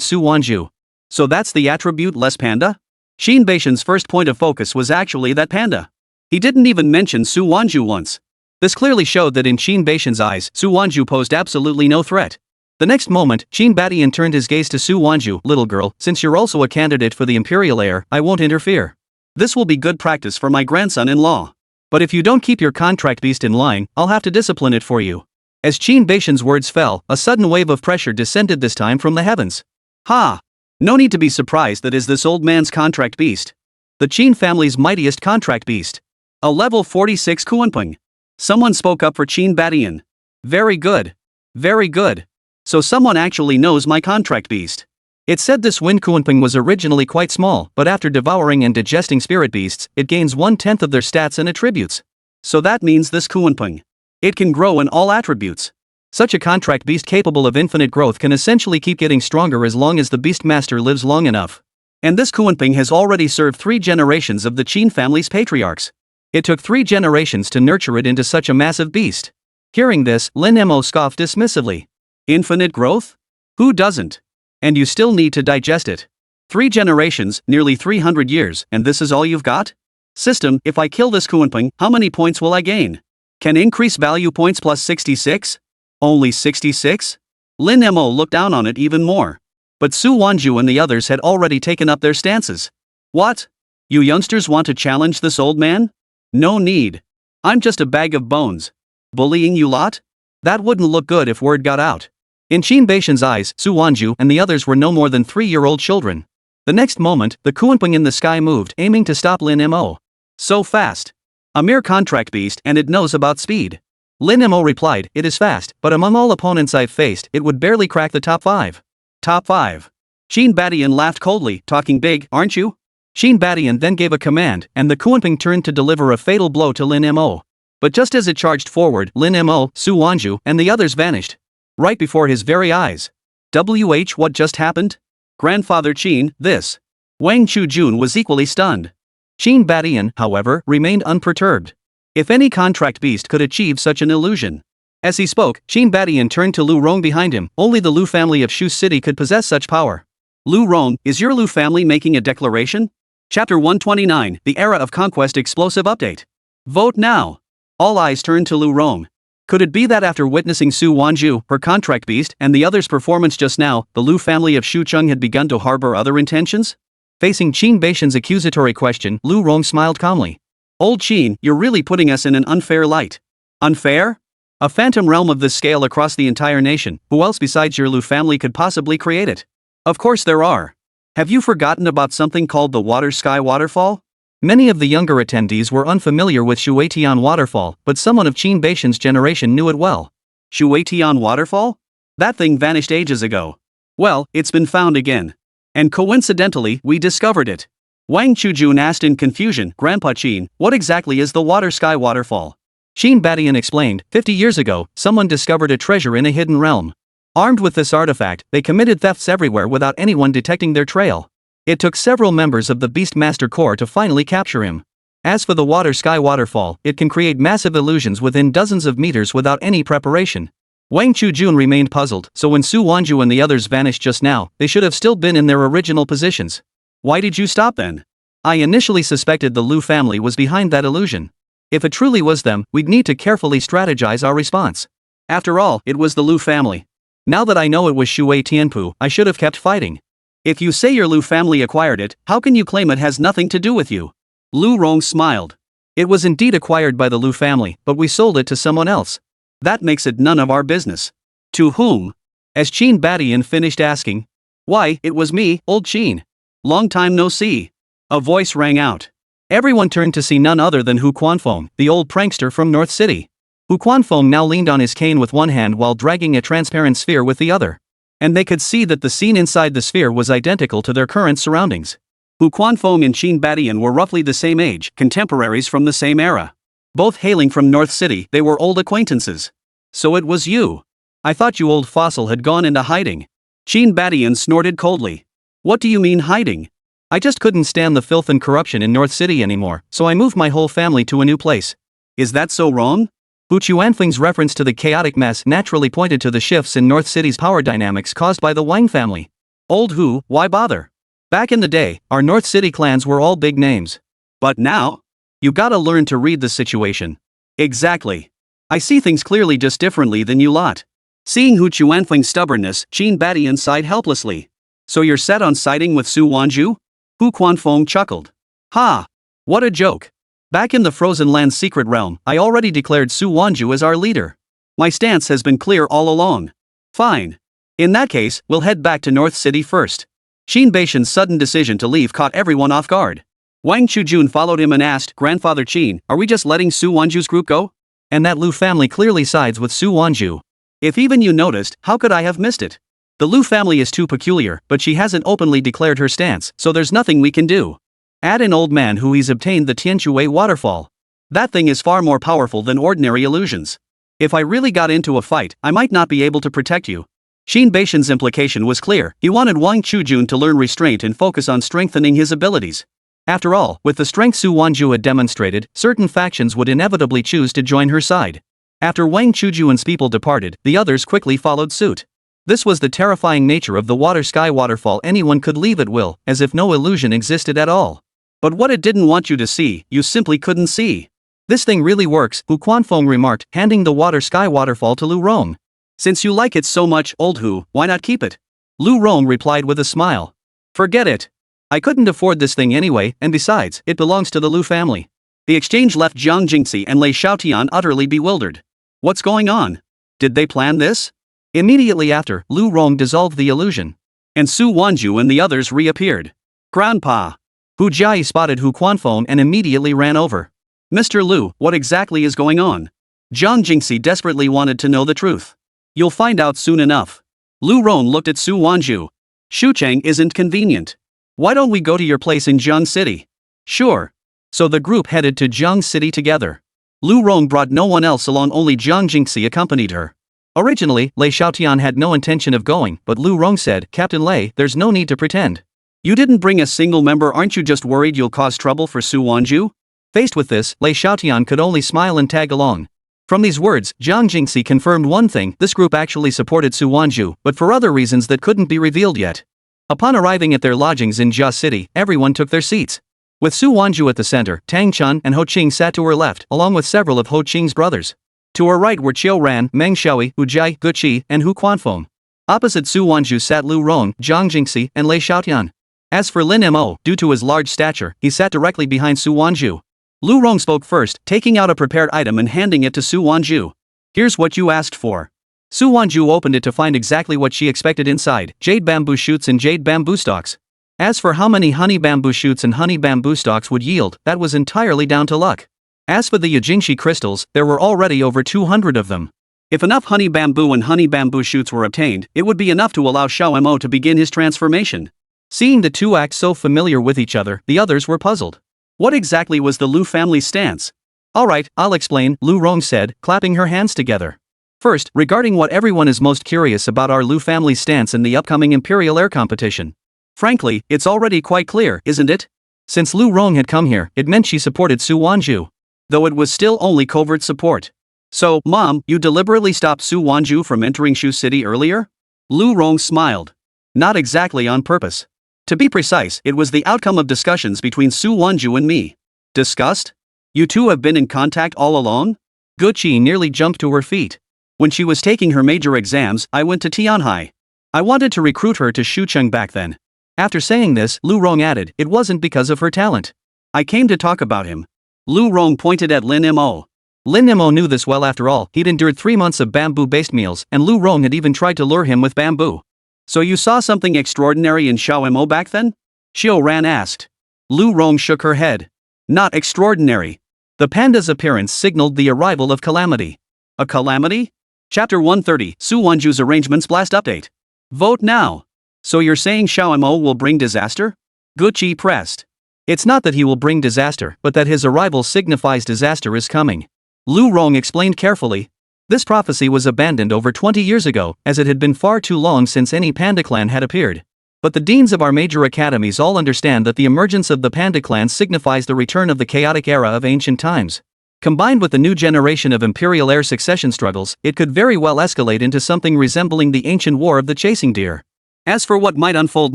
Su Wanzhu. So that's the attribute-less panda? Qin Baishan's first point of focus was actually that panda. He didn't even mention Su Wanzhu once. This clearly showed that in Qin Baishan's eyes, Su Wanzhu posed absolutely no threat. The next moment, Qin Badian turned his gaze to Su Wanzhu. Little girl, since you're also a candidate for the imperial heir, I won't interfere. This will be good practice for my grandson-in-law. But if you don't keep your contract beast in line, I'll have to discipline it for you. As Qin Baishan's words fell, a sudden wave of pressure descended, this time from the heavens. Ha! No need to be surprised that is this old man's contract beast. The Qin family's mightiest contract beast. A level 46 Kuanping. Someone spoke up for Qin Badian. Very good. Very good. So someone actually knows my contract beast. It said this wind Kuanping was originally quite small, but after devouring and digesting spirit beasts, it gains 1/10 of their stats and attributes. So that means this Kuanping. It can grow in all attributes. Such a contract beast capable of infinite growth can essentially keep getting stronger as long as the beastmaster lives long enough. And this Kuanping has already served 3 generations of the Qin family's patriarchs. It took 3 generations to nurture it into such a massive beast. Hearing this, Lin Mo scoffed dismissively. Infinite growth? Who doesn't? And you still need to digest it. 3 generations, nearly 300 years, and this is all you've got? System, if I kill this Kuanping, how many points will I gain? Can increase value points plus 66? Only 66? Lin Mo looked down on it even more. But Su Wanzhu and the others had already taken up their stances. What? You youngsters want to challenge this old man? No need. I'm just a bag of bones. Bullying you lot? That wouldn't look good if word got out. In Qin Baishan's eyes, Su Wanzhu and the others were no more than 3-year-old children. The next moment, the Kuanping in the sky moved, aiming to stop Lin Mo. So fast. A mere contract beast, and it knows about speed. Lin Mo replied, it is fast, but among all opponents I've faced, it would barely crack the top 5. Top 5. Qin Badian laughed coldly, talking big, aren't you? Qin Badian then gave a command, and the Kuanping turned to deliver a fatal blow to Lin Mo. But just as it charged forward, Lin Mo, Su Wanzhu, and the others vanished. Right before his very eyes. What just happened? Grandfather Qin, this. Wang Chujun was equally stunned. Qin Badian, however, remained unperturbed. If any contract beast could achieve such an illusion. As he spoke, Qin Badian turned to Lu Rong behind him. Only the Lu family of Shu City could possess such power. Lu Rong, is your Lu family making a declaration? Chapter 129, The Era of Conquest Explosive Update. Vote now. All eyes turned to Lu Rong. Could it be that after witnessing Su Wanzhu, her contract beast, and the others' performance just now, the Lu family of Shu Cheng had begun to harbor other intentions? Facing Qin Baishan's accusatory question, Lu Rong smiled calmly. Old Qin, you're really putting us in an unfair light. Unfair? A phantom realm of this scale across the entire nation, who else besides your Lu family could possibly create it? Of course there are. Have you forgotten about something called the Water Sky Waterfall? Many of the younger attendees were unfamiliar with Shuetian Waterfall, but someone of Qin Baishan's generation knew it well. Shuetian Waterfall? That thing vanished ages ago. Well, it's been found again. And coincidentally, we discovered it. Wang Chujun asked in confusion, Grandpa Qin, what exactly is the Water Sky Waterfall? Qin Badian explained, 50 years ago, someone discovered a treasure in a hidden realm. Armed with this artifact, they committed thefts everywhere without anyone detecting their trail. It took several members of the Beastmaster Corps to finally capture him. As for the Water Sky Waterfall, it can create massive illusions within dozens of meters without any preparation. Wang Chujun remained puzzled, so when Su Wanzhu and the others vanished just now, they should have still been in their original positions. Why did you stop then? I initially suspected the Lu family was behind that illusion. If it truly was them, we'd need to carefully strategize our response. After all, it was the Lu family. Now that I know it was Shui Tianpu, I should have kept fighting. If you say your Lu family acquired it, how can you claim it has nothing to do with you? Lu Rong smiled. It was indeed acquired by the Lu family, but we sold it to someone else. That makes it none of our business. To whom? As Qin Badian finished asking. Why, it was me, old Qin. Long time no see. A voice rang out. Everyone turned to see none other than Hu Quanfeng, the old prankster from North City. Hu Quanfeng now leaned on his cane with one hand while dragging a transparent sphere with the other. And they could see that the scene inside the sphere was identical to their current surroundings. Hu Quanfeng and Qin Badian were roughly the same age, contemporaries from the same era. Both hailing from North City, they were old acquaintances. So it was you. I thought you old fossil had gone into hiding. Qin Badian snorted coldly. What do you mean hiding? I just couldn't stand the filth and corruption in North City anymore, so I moved my whole family to a new place. Is that so wrong? Hu Chuanfeng's reference to the chaotic mess naturally pointed to the shifts in North City's power dynamics caused by the Wang family. Old Hu, why bother? Back in the day, our North City clans were all big names. But now? You gotta learn to read the situation. Exactly. I see things clearly just differently than you lot. Seeing Hu Chuanfeng's stubbornness, Qin Badian sighed helplessly. So you're set on siding with Su Wanzhu? Hu Quanfeng chuckled. Ha! What a joke. Back in the Frozen Land's secret realm, I already declared Su Wanzhu as our leader. My stance has been clear all along. Fine. In that case, we'll head back to North City first. Qin Baishan's sudden decision to leave caught everyone off guard. Wang Chujun followed him and asked, Grandfather Qin, are we just letting Su Wanzhu's group go? And that Lu family clearly sides with Su Wanzhu. If even you noticed, how could I have missed it? The Lu family is too peculiar, but she hasn't openly declared her stance, so there's nothing we can do. Add an old man who he's obtained the Tianshui waterfall. That thing is far more powerful than ordinary illusions. If I really got into a fight, I might not be able to protect you. Qin Baishan's implication was clear. He wanted Wang Chujun to learn restraint and focus on strengthening his abilities. After all, with the strength Su Wanzhu had demonstrated, certain factions would inevitably choose to join her side. After Wang Chujun's people departed, the others quickly followed suit. This was the terrifying nature of the Water Sky Waterfall. Anyone could leave at will, as if no illusion existed at all. But what it didn't want you to see, you simply couldn't see. This thing really works, Hu Quanfeng remarked, handing the Water Sky Waterfall to Lu Rong. Since you like it so much, old Hu, why not keep it? Lu Rong replied with a smile. Forget it. I couldn't afford this thing anyway, and besides, it belongs to the Lu family. The exchange left Jiang Jingxi and Lei Xiaotian utterly bewildered. What's going on? Did they plan this? Immediately after, Lu Rong dissolved the illusion. And Su Wanzhu and the others reappeared. Grandpa. Hu Jiai spotted Hu Quanfeng and immediately ran over. Mr. Lu, what exactly is going on? Jiang Jingxi desperately wanted to know the truth. You'll find out soon enough. Lu Rong looked at Su Wanzhu. Shucheng isn't convenient. Why don't we go to your place in Jiang City? Sure. So the group headed to Jiang City together. Lu Rong brought no one else along, only Jiang Jingxi accompanied her. Originally, Lei Xiaotian had no intention of going, but Lu Rong said, Captain Lei, there's no need to pretend. You didn't bring a single member, aren't you just worried you'll cause trouble for Su Wanzhu? Faced with this, Lei Xiaotian could only smile and tag along. From these words, Jiang Jingxi confirmed one thing: this group actually supported Su Wanzhu, but for other reasons that couldn't be revealed yet. Upon arriving at their lodgings in Jia City, everyone took their seats. With Su Wanzhu at the center, Tang Chun and Ho Qing sat to her left, along with several of Ho Qing's brothers. To her right were Qiu Ran, Meng Xiaoi, Hu Jai, Gu Qi, and Hu Quanfeng. Opposite Su Wanzhu sat Lu Rong, Jiang Jingxi, and Lei Xiaotian. As for Lin Mo, due to his large stature, he sat directly behind Su Wanzhu. Lu Rong spoke first, taking out a prepared item and handing it to Su Wanzhu. Here's what you asked for. Su Wanzhu opened it to find exactly what she expected inside: jade bamboo shoots and jade bamboo stalks. As for how many honey bamboo shoots and honey bamboo stalks would yield, that was entirely down to luck. As for the Yijingshi crystals, there were already over 200 of them. If enough honey bamboo and honey bamboo shoots were obtained, it would be enough to allow Xiao Mo to begin his transformation. Seeing the two act so familiar with each other, the others were puzzled. What exactly was the Lu family's stance? Alright, I'll explain, Lu Rong said, clapping her hands together. First, regarding what everyone is most curious about our Lu family's stance in the upcoming Imperial Air competition. Frankly, it's already quite clear, isn't it? Since Lu Rong had come here, it meant she supported Su Wanzhu. Though it was still only covert support. So, Mom, you deliberately stopped Su Wanzhu from entering Shu City earlier? Lu Rong smiled. Not exactly on purpose. To be precise, it was the outcome of discussions between Su Wanzhu and me. Discussed? You two have been in contact all along? Guqi nearly jumped to her feet. When she was taking her major exams, I went to Tianhai. I wanted to recruit her to Shucheng back then. After saying this, Lu Rong added, it wasn't because of her talent. I came to talk about him. Lu Rong pointed at Lin Mo. Lin Mo knew this well. After all, he'd endured 3 months of bamboo-based meals, and Lu Rong had even tried to lure him with bamboo. So you saw something extraordinary in Xiao Mo back then? Xiao Ran asked. Lu Rong shook her head. Not extraordinary. The panda's appearance signaled the arrival of calamity. A calamity? Chapter 130, Su Wanzhu's Arrangements Blast Update. Vote now. So you're saying Xiao Mo will bring disaster? Guqi pressed. It's not that he will bring disaster, but that his arrival signifies disaster is coming. Lu Rong explained carefully. This prophecy was abandoned over 20 years ago, as it had been far too long since any panda clan had appeared. But the deans of our major academies all understand that the emergence of the panda clan signifies the return of the chaotic era of ancient times. Combined with the new generation of imperial heir succession struggles, it could very well escalate into something resembling the ancient war of the chasing deer. As for what might unfold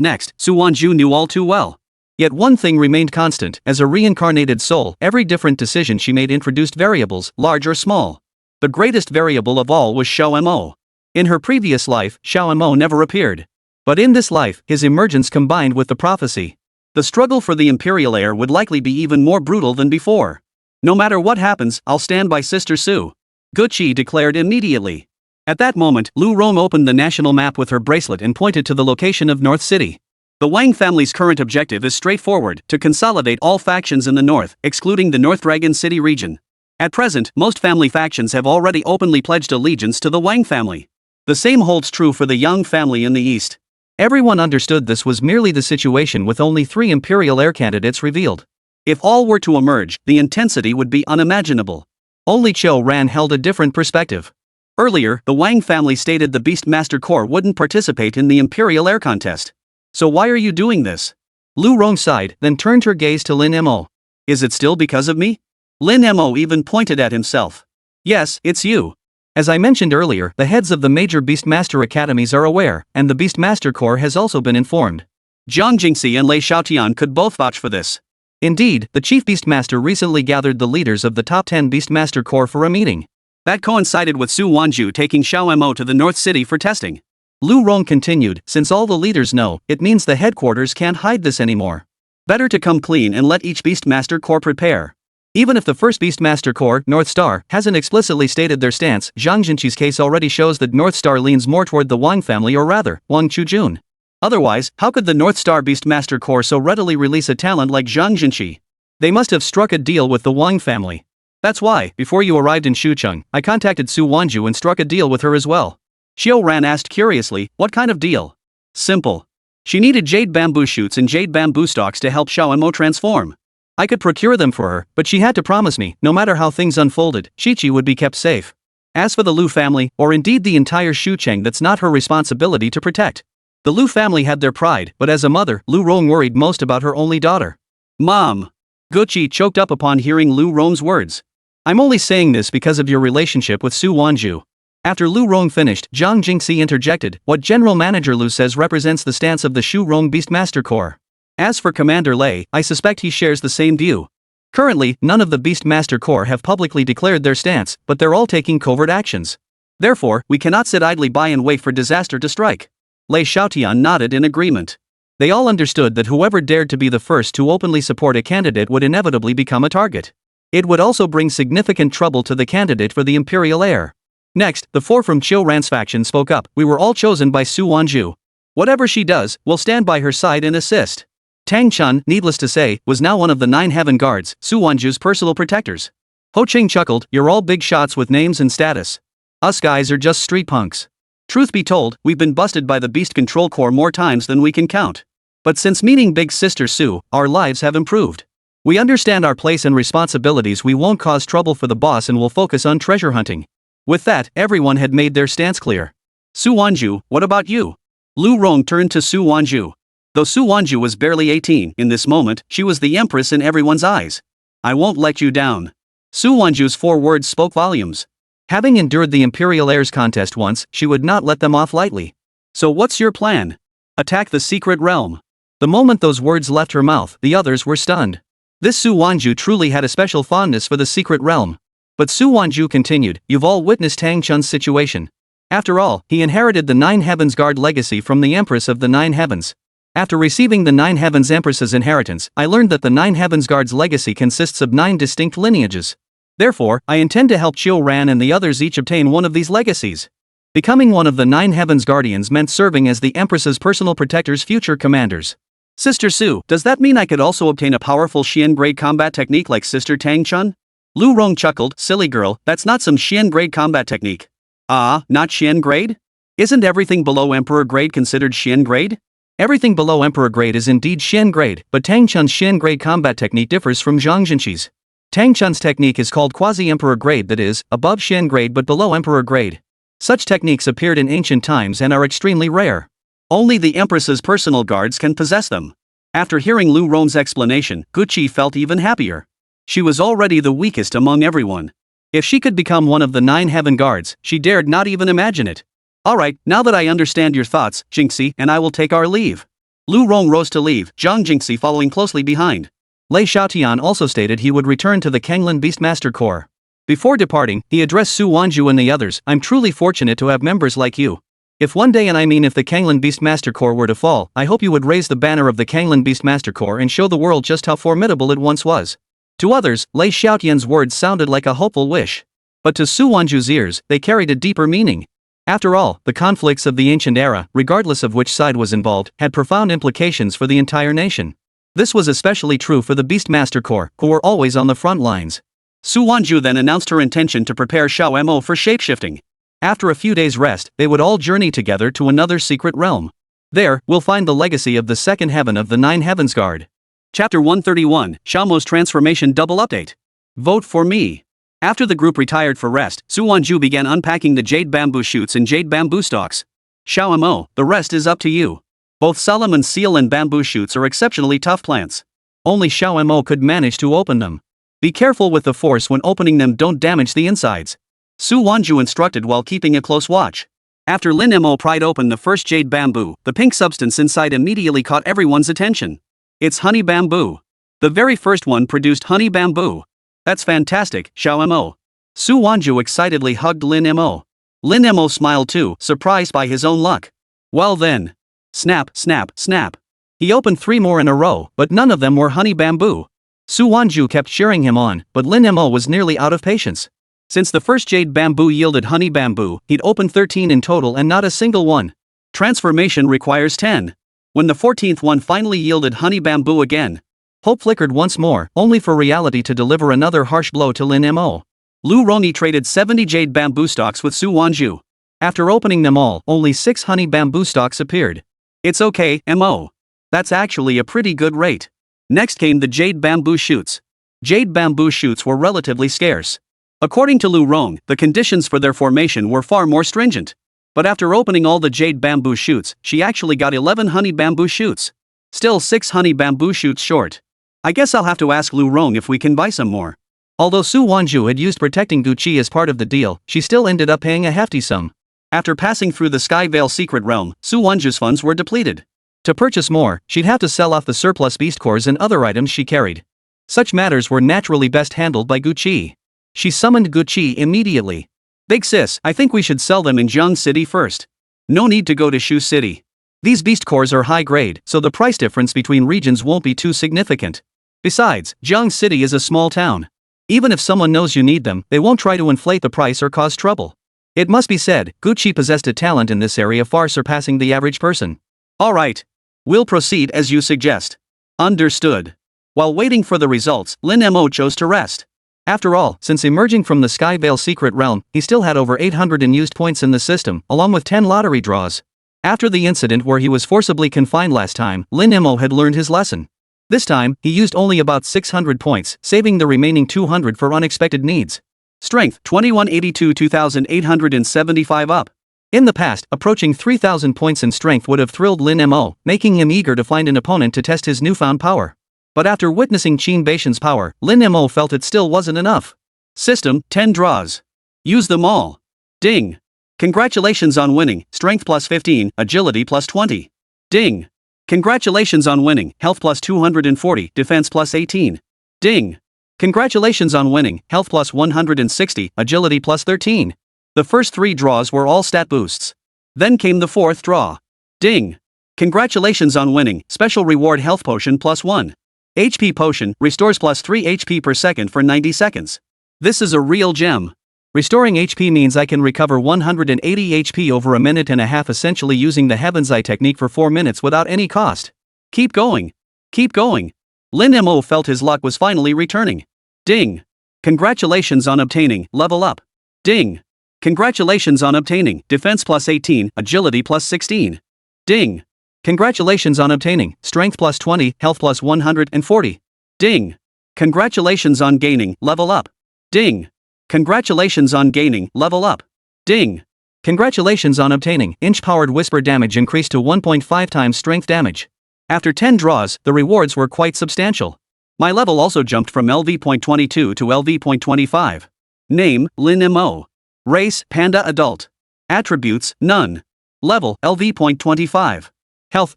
next, Su Wanzhu knew all too well. Yet one thing remained constant: as a reincarnated soul, every different decision she made introduced variables, large or small. The greatest variable of all was Xiao Mo. In her previous life, Xiao Mo never appeared. But in this life, his emergence combined with the prophecy. The struggle for the imperial heir would likely be even more brutal than before. No matter what happens, I'll stand by Sister Su. Guqi declared immediately. At that moment, Lu Rong opened the national map with her bracelet and pointed to the location of North City. The Wang family's current objective is straightforward: to consolidate all factions in the north, excluding the North Dragon City region. At present, most family factions have already openly pledged allegiance to the Wang family. The same holds true for the Yang family in the east. Everyone understood this was merely the situation with only 3 imperial heir candidates revealed. If all were to emerge, the intensity would be unimaginable. Only Qiu Ran held a different perspective. Earlier, the Wang family stated the Beastmaster Corps wouldn't participate in the Imperial Air Contest. So why are you doing this? Lu Rong sighed, then turned her gaze to Lin Mo. Is it still because of me? Lin Mo even pointed at himself. Yes, it's you. As I mentioned earlier, the heads of the major Beastmaster academies are aware, and the Beastmaster Corps has also been informed. Zhang Jingxi and Lei Xiaotian could both vouch for this. Indeed, the Chief Beastmaster recently gathered the leaders of the top 10 Beastmaster Corps for a meeting. That coincided with Su Wanzhu taking Xiao Mo to the North City for testing. Lu Rong continued, since all the leaders know, it means the headquarters can't hide this anymore. Better to come clean and let each Beastmaster Corps prepare. Even if the first Beastmaster Corps, North Star, hasn't explicitly stated their stance, Zhang Jinqi's case already shows that North Star leans more toward the Wang family, or rather, Wang Chujun. Otherwise, how could the North Star Beastmaster Corps so readily release a talent like Zhang Jinqi? They must have struck a deal with the Wang family. That's why, before you arrived in Shucheng, I contacted Su Wanzhu and struck a deal with her as well. Xiao Ran asked curiously, what kind of deal? Simple. She needed jade bamboo shoots and jade bamboo stalks to help Xiao Mo transform. I could procure them for her, but she had to promise me, no matter how things unfolded, Qiqi would be kept safe. As for the Lu family, or indeed the entire Shucheng, that's not her responsibility to protect. The Lu family had their pride, but as a mother, Lu Rong worried most about her only daughter. Mom! Guqi choked up upon hearing Lu Rong's words. I'm only saying this because of your relationship with Su Wanzhu. After Lu Rong finished, Zhang Jingxi interjected, what General Manager Lu says represents the stance of the Shu Rong Beastmaster Corps. As for Commander Lei, I suspect he shares the same view. Currently, none of the Beastmaster Corps have publicly declared their stance, but they're all taking covert actions. Therefore, we cannot sit idly by and wait for disaster to strike. Lei Xiaotian nodded in agreement. They all understood that whoever dared to be the first to openly support a candidate would inevitably become a target. It would also bring significant trouble to the candidate for the imperial heir. Next, the 4 from Qiu Ran's faction spoke up. We were all chosen by Su Wanzhu. Whatever she does, we'll stand by her side and assist. Tang Chun, needless to say, was now one of the 9 heaven guards, Su Wanzhu's personal protectors. Ho Qing chuckled, you're all big shots with names and status. Us guys are just street punks. Truth be told, we've been busted by the Beast Control Corps more times than we can count. But since meeting Big Sister Su, our lives have improved. We understand our place and responsibilities. We won't cause trouble for the boss and will focus on treasure hunting. With that, everyone had made their stance clear. Su Wanzhu, what about you? Lu Rong turned to Su Wanzhu. Though Su Wanzhu was barely 18, in this moment, she was the empress in everyone's eyes. I won't let you down. Su Wanzhu's 4 words spoke volumes. Having endured the Imperial Heirs contest once, she would not let them off lightly. So what's your plan? Attack the secret realm. The moment those words left her mouth, the others were stunned. This Su Wanzhu truly had a special fondness for the secret realm. But Su Wanzhu continued, you've all witnessed Tang Chun's situation. After all, he inherited the 9 Heavens Guard legacy from the Empress of the 9 Heavens. After receiving the 9 Heavens Empress's inheritance, I learned that the 9 Heavens Guard's legacy consists of 9 distinct lineages. Therefore, I intend to help Qiu Ran and the others each obtain one of these legacies. Becoming one of the 9 Heavens Guardians meant serving as the Empress's personal protector's future commanders. Sister Su, does that mean I could also obtain a powerful Xian grade combat technique like Sister Tang Chun? Lu Rong chuckled, silly girl, that's not some Xian grade combat technique. Ah, not Xian grade? Isn't everything below Emperor grade considered Xian grade? Everything below Emperor grade is indeed Xian grade, but Tang Chun's Xian grade combat technique differs from Zhang Jinqi's. Tang Chun's technique is called quasi-emperor grade, that is, above Xian grade but below emperor grade. Such techniques appeared in ancient times and are extremely rare. Only the Empress's personal guards can possess them. After hearing Lu Rong's explanation, Guqi felt even happier. She was already the weakest among everyone. If she could become one of the 9 heaven guards, she dared not even imagine it. Alright, now that I understand your thoughts, Jinxi and I will take our leave. Lu Rong rose to leave, Zhang Jinxi following closely behind. Lei Xiaotian also stated he would return to the Kenglin Beastmaster Corps. Before departing, he addressed Su Wanzhu and the others, I'm truly fortunate to have members like you. If one day, and I mean if the Kenglin Beastmaster Corps were to fall, I hope you would raise the banner of the Kenglin Beastmaster Corps and show the world just how formidable it once was. To others, Lei Xiaotian's words sounded like a hopeful wish. But to Su Wanzhu's ears, they carried a deeper meaning. After all, the conflicts of the ancient era, regardless of which side was involved, had profound implications for the entire nation. This was especially true for the Beastmaster Corps, who were always on the front lines. Su Wanzhu then announced her intention to prepare Xiao Mo for shapeshifting. After a few days' rest, they would all journey together to another secret realm. There, we'll find the legacy of the second heaven of the 9 Heavens Guard. Chapter 131, Xiao Mo's Transformation Double Update. Vote for me. After the group retired for rest, Su Wanzhu began unpacking the jade bamboo shoots and jade bamboo stalks. Xiao Mo, the rest is up to you. Both Solomon seal and bamboo shoots are exceptionally tough plants. Only Xiao Mo could manage to open them. Be careful with the force when opening them, don't damage the insides. Su Wanzhu instructed while keeping a close watch. After Lin Mo pried open the first jade bamboo, the pink substance inside immediately caught everyone's attention. It's honey bamboo. The very first one produced honey bamboo. That's fantastic, Xiao Mo. Su Wanzhu excitedly hugged Lin Mo. Lin Mo smiled too, surprised by his own luck. Well then. Snap, snap, snap. He opened 3 more in a row, but none of them were honey bamboo. Su Wanzhu kept cheering him on, but Lin Mo was nearly out of patience. Since the first jade bamboo yielded honey bamboo, he'd opened 13 in total and not a single one. Transformation requires 10. When the 14th one finally yielded honey bamboo again, hope flickered once more, only for reality to deliver another harsh blow to Lin Mo. Lu Roni traded 70 jade bamboo stalks with Su Wanzhu. After opening them all, only 6 honey bamboo stalks appeared. It's okay, Mo. That's actually a pretty good rate. Next came the jade bamboo shoots. Jade bamboo shoots were relatively scarce. According to Lu Rong, the conditions for their formation were far more stringent. But after opening all the jade bamboo shoots, she actually got 11 honey bamboo shoots. Still 6 honey bamboo shoots short. I guess I'll have to ask Lu Rong if we can buy some more. Although Su Wanzhu had used protecting Guqi as part of the deal, she still ended up paying a hefty sum. After passing through the Sky Veil secret realm, Su Wanzhu's funds were depleted. To purchase more, she'd have to sell off the surplus beast cores and other items she carried. Such matters were naturally best handled by Guqi. She summoned Guqi immediately. Big sis, I think we should sell them in Jiang City first. No need to go to Shu City. These beast cores are high grade, so the price difference between regions won't be too significant. Besides, Jiang City is a small town. Even if someone knows you need them, they won't try to inflate the price or cause trouble. It must be said, Gucci possessed a talent in this area far surpassing the average person. Alright. We'll proceed as you suggest. Understood. While waiting for the results, Lin Mo chose to rest. After all, since emerging from the Skyvale secret realm, he still had over 800 unused points in the system, along with 10 lottery draws. After the incident where he was forcibly confined last time, Lin Mo had learned his lesson. This time, he used only about 600 points, saving the remaining 200 for unexpected needs. Strength, 2182 2875 up. In the past, approaching 3000 points in strength would have thrilled Lin Mo, making him eager to find an opponent to test his newfound power. But after witnessing Qin Baishan's power, Lin Mo felt it still wasn't enough. System, 10 draws. Use them all. Ding. Congratulations on winning, strength plus 15, agility plus 20. Ding. Congratulations on winning, health plus 240, defense plus 18. Ding. Congratulations on winning, health plus 160, agility plus 13. The first 3 draws were all stat boosts. Then came the 4th draw. Ding. Congratulations on winning, special reward health potion plus 1. HP potion, restores plus 3 HP per second for 90 seconds. This is a real gem. Restoring HP means I can recover 180 HP over a minute and a half, essentially using the Heaven's Eye technique for 4 minutes without any cost. Keep going. Keep going. Lin Mo felt his luck was finally returning. Ding. Congratulations on obtaining, level up. Ding. Congratulations on obtaining, defense plus 18, agility plus 16. Ding. Congratulations on obtaining, strength plus 20, health plus 140. Ding. Congratulations on gaining, level up. Ding. Congratulations on gaining, level up. Ding. Congratulations on obtaining, inch-powered whisper damage increased to 1.5 times strength damage. After 10 draws, the rewards were quite substantial. My level also jumped from LV.22 to LV.25. Name, Lin Mo. Race, Panda adult. Attributes, none. Level, LV.25. Health,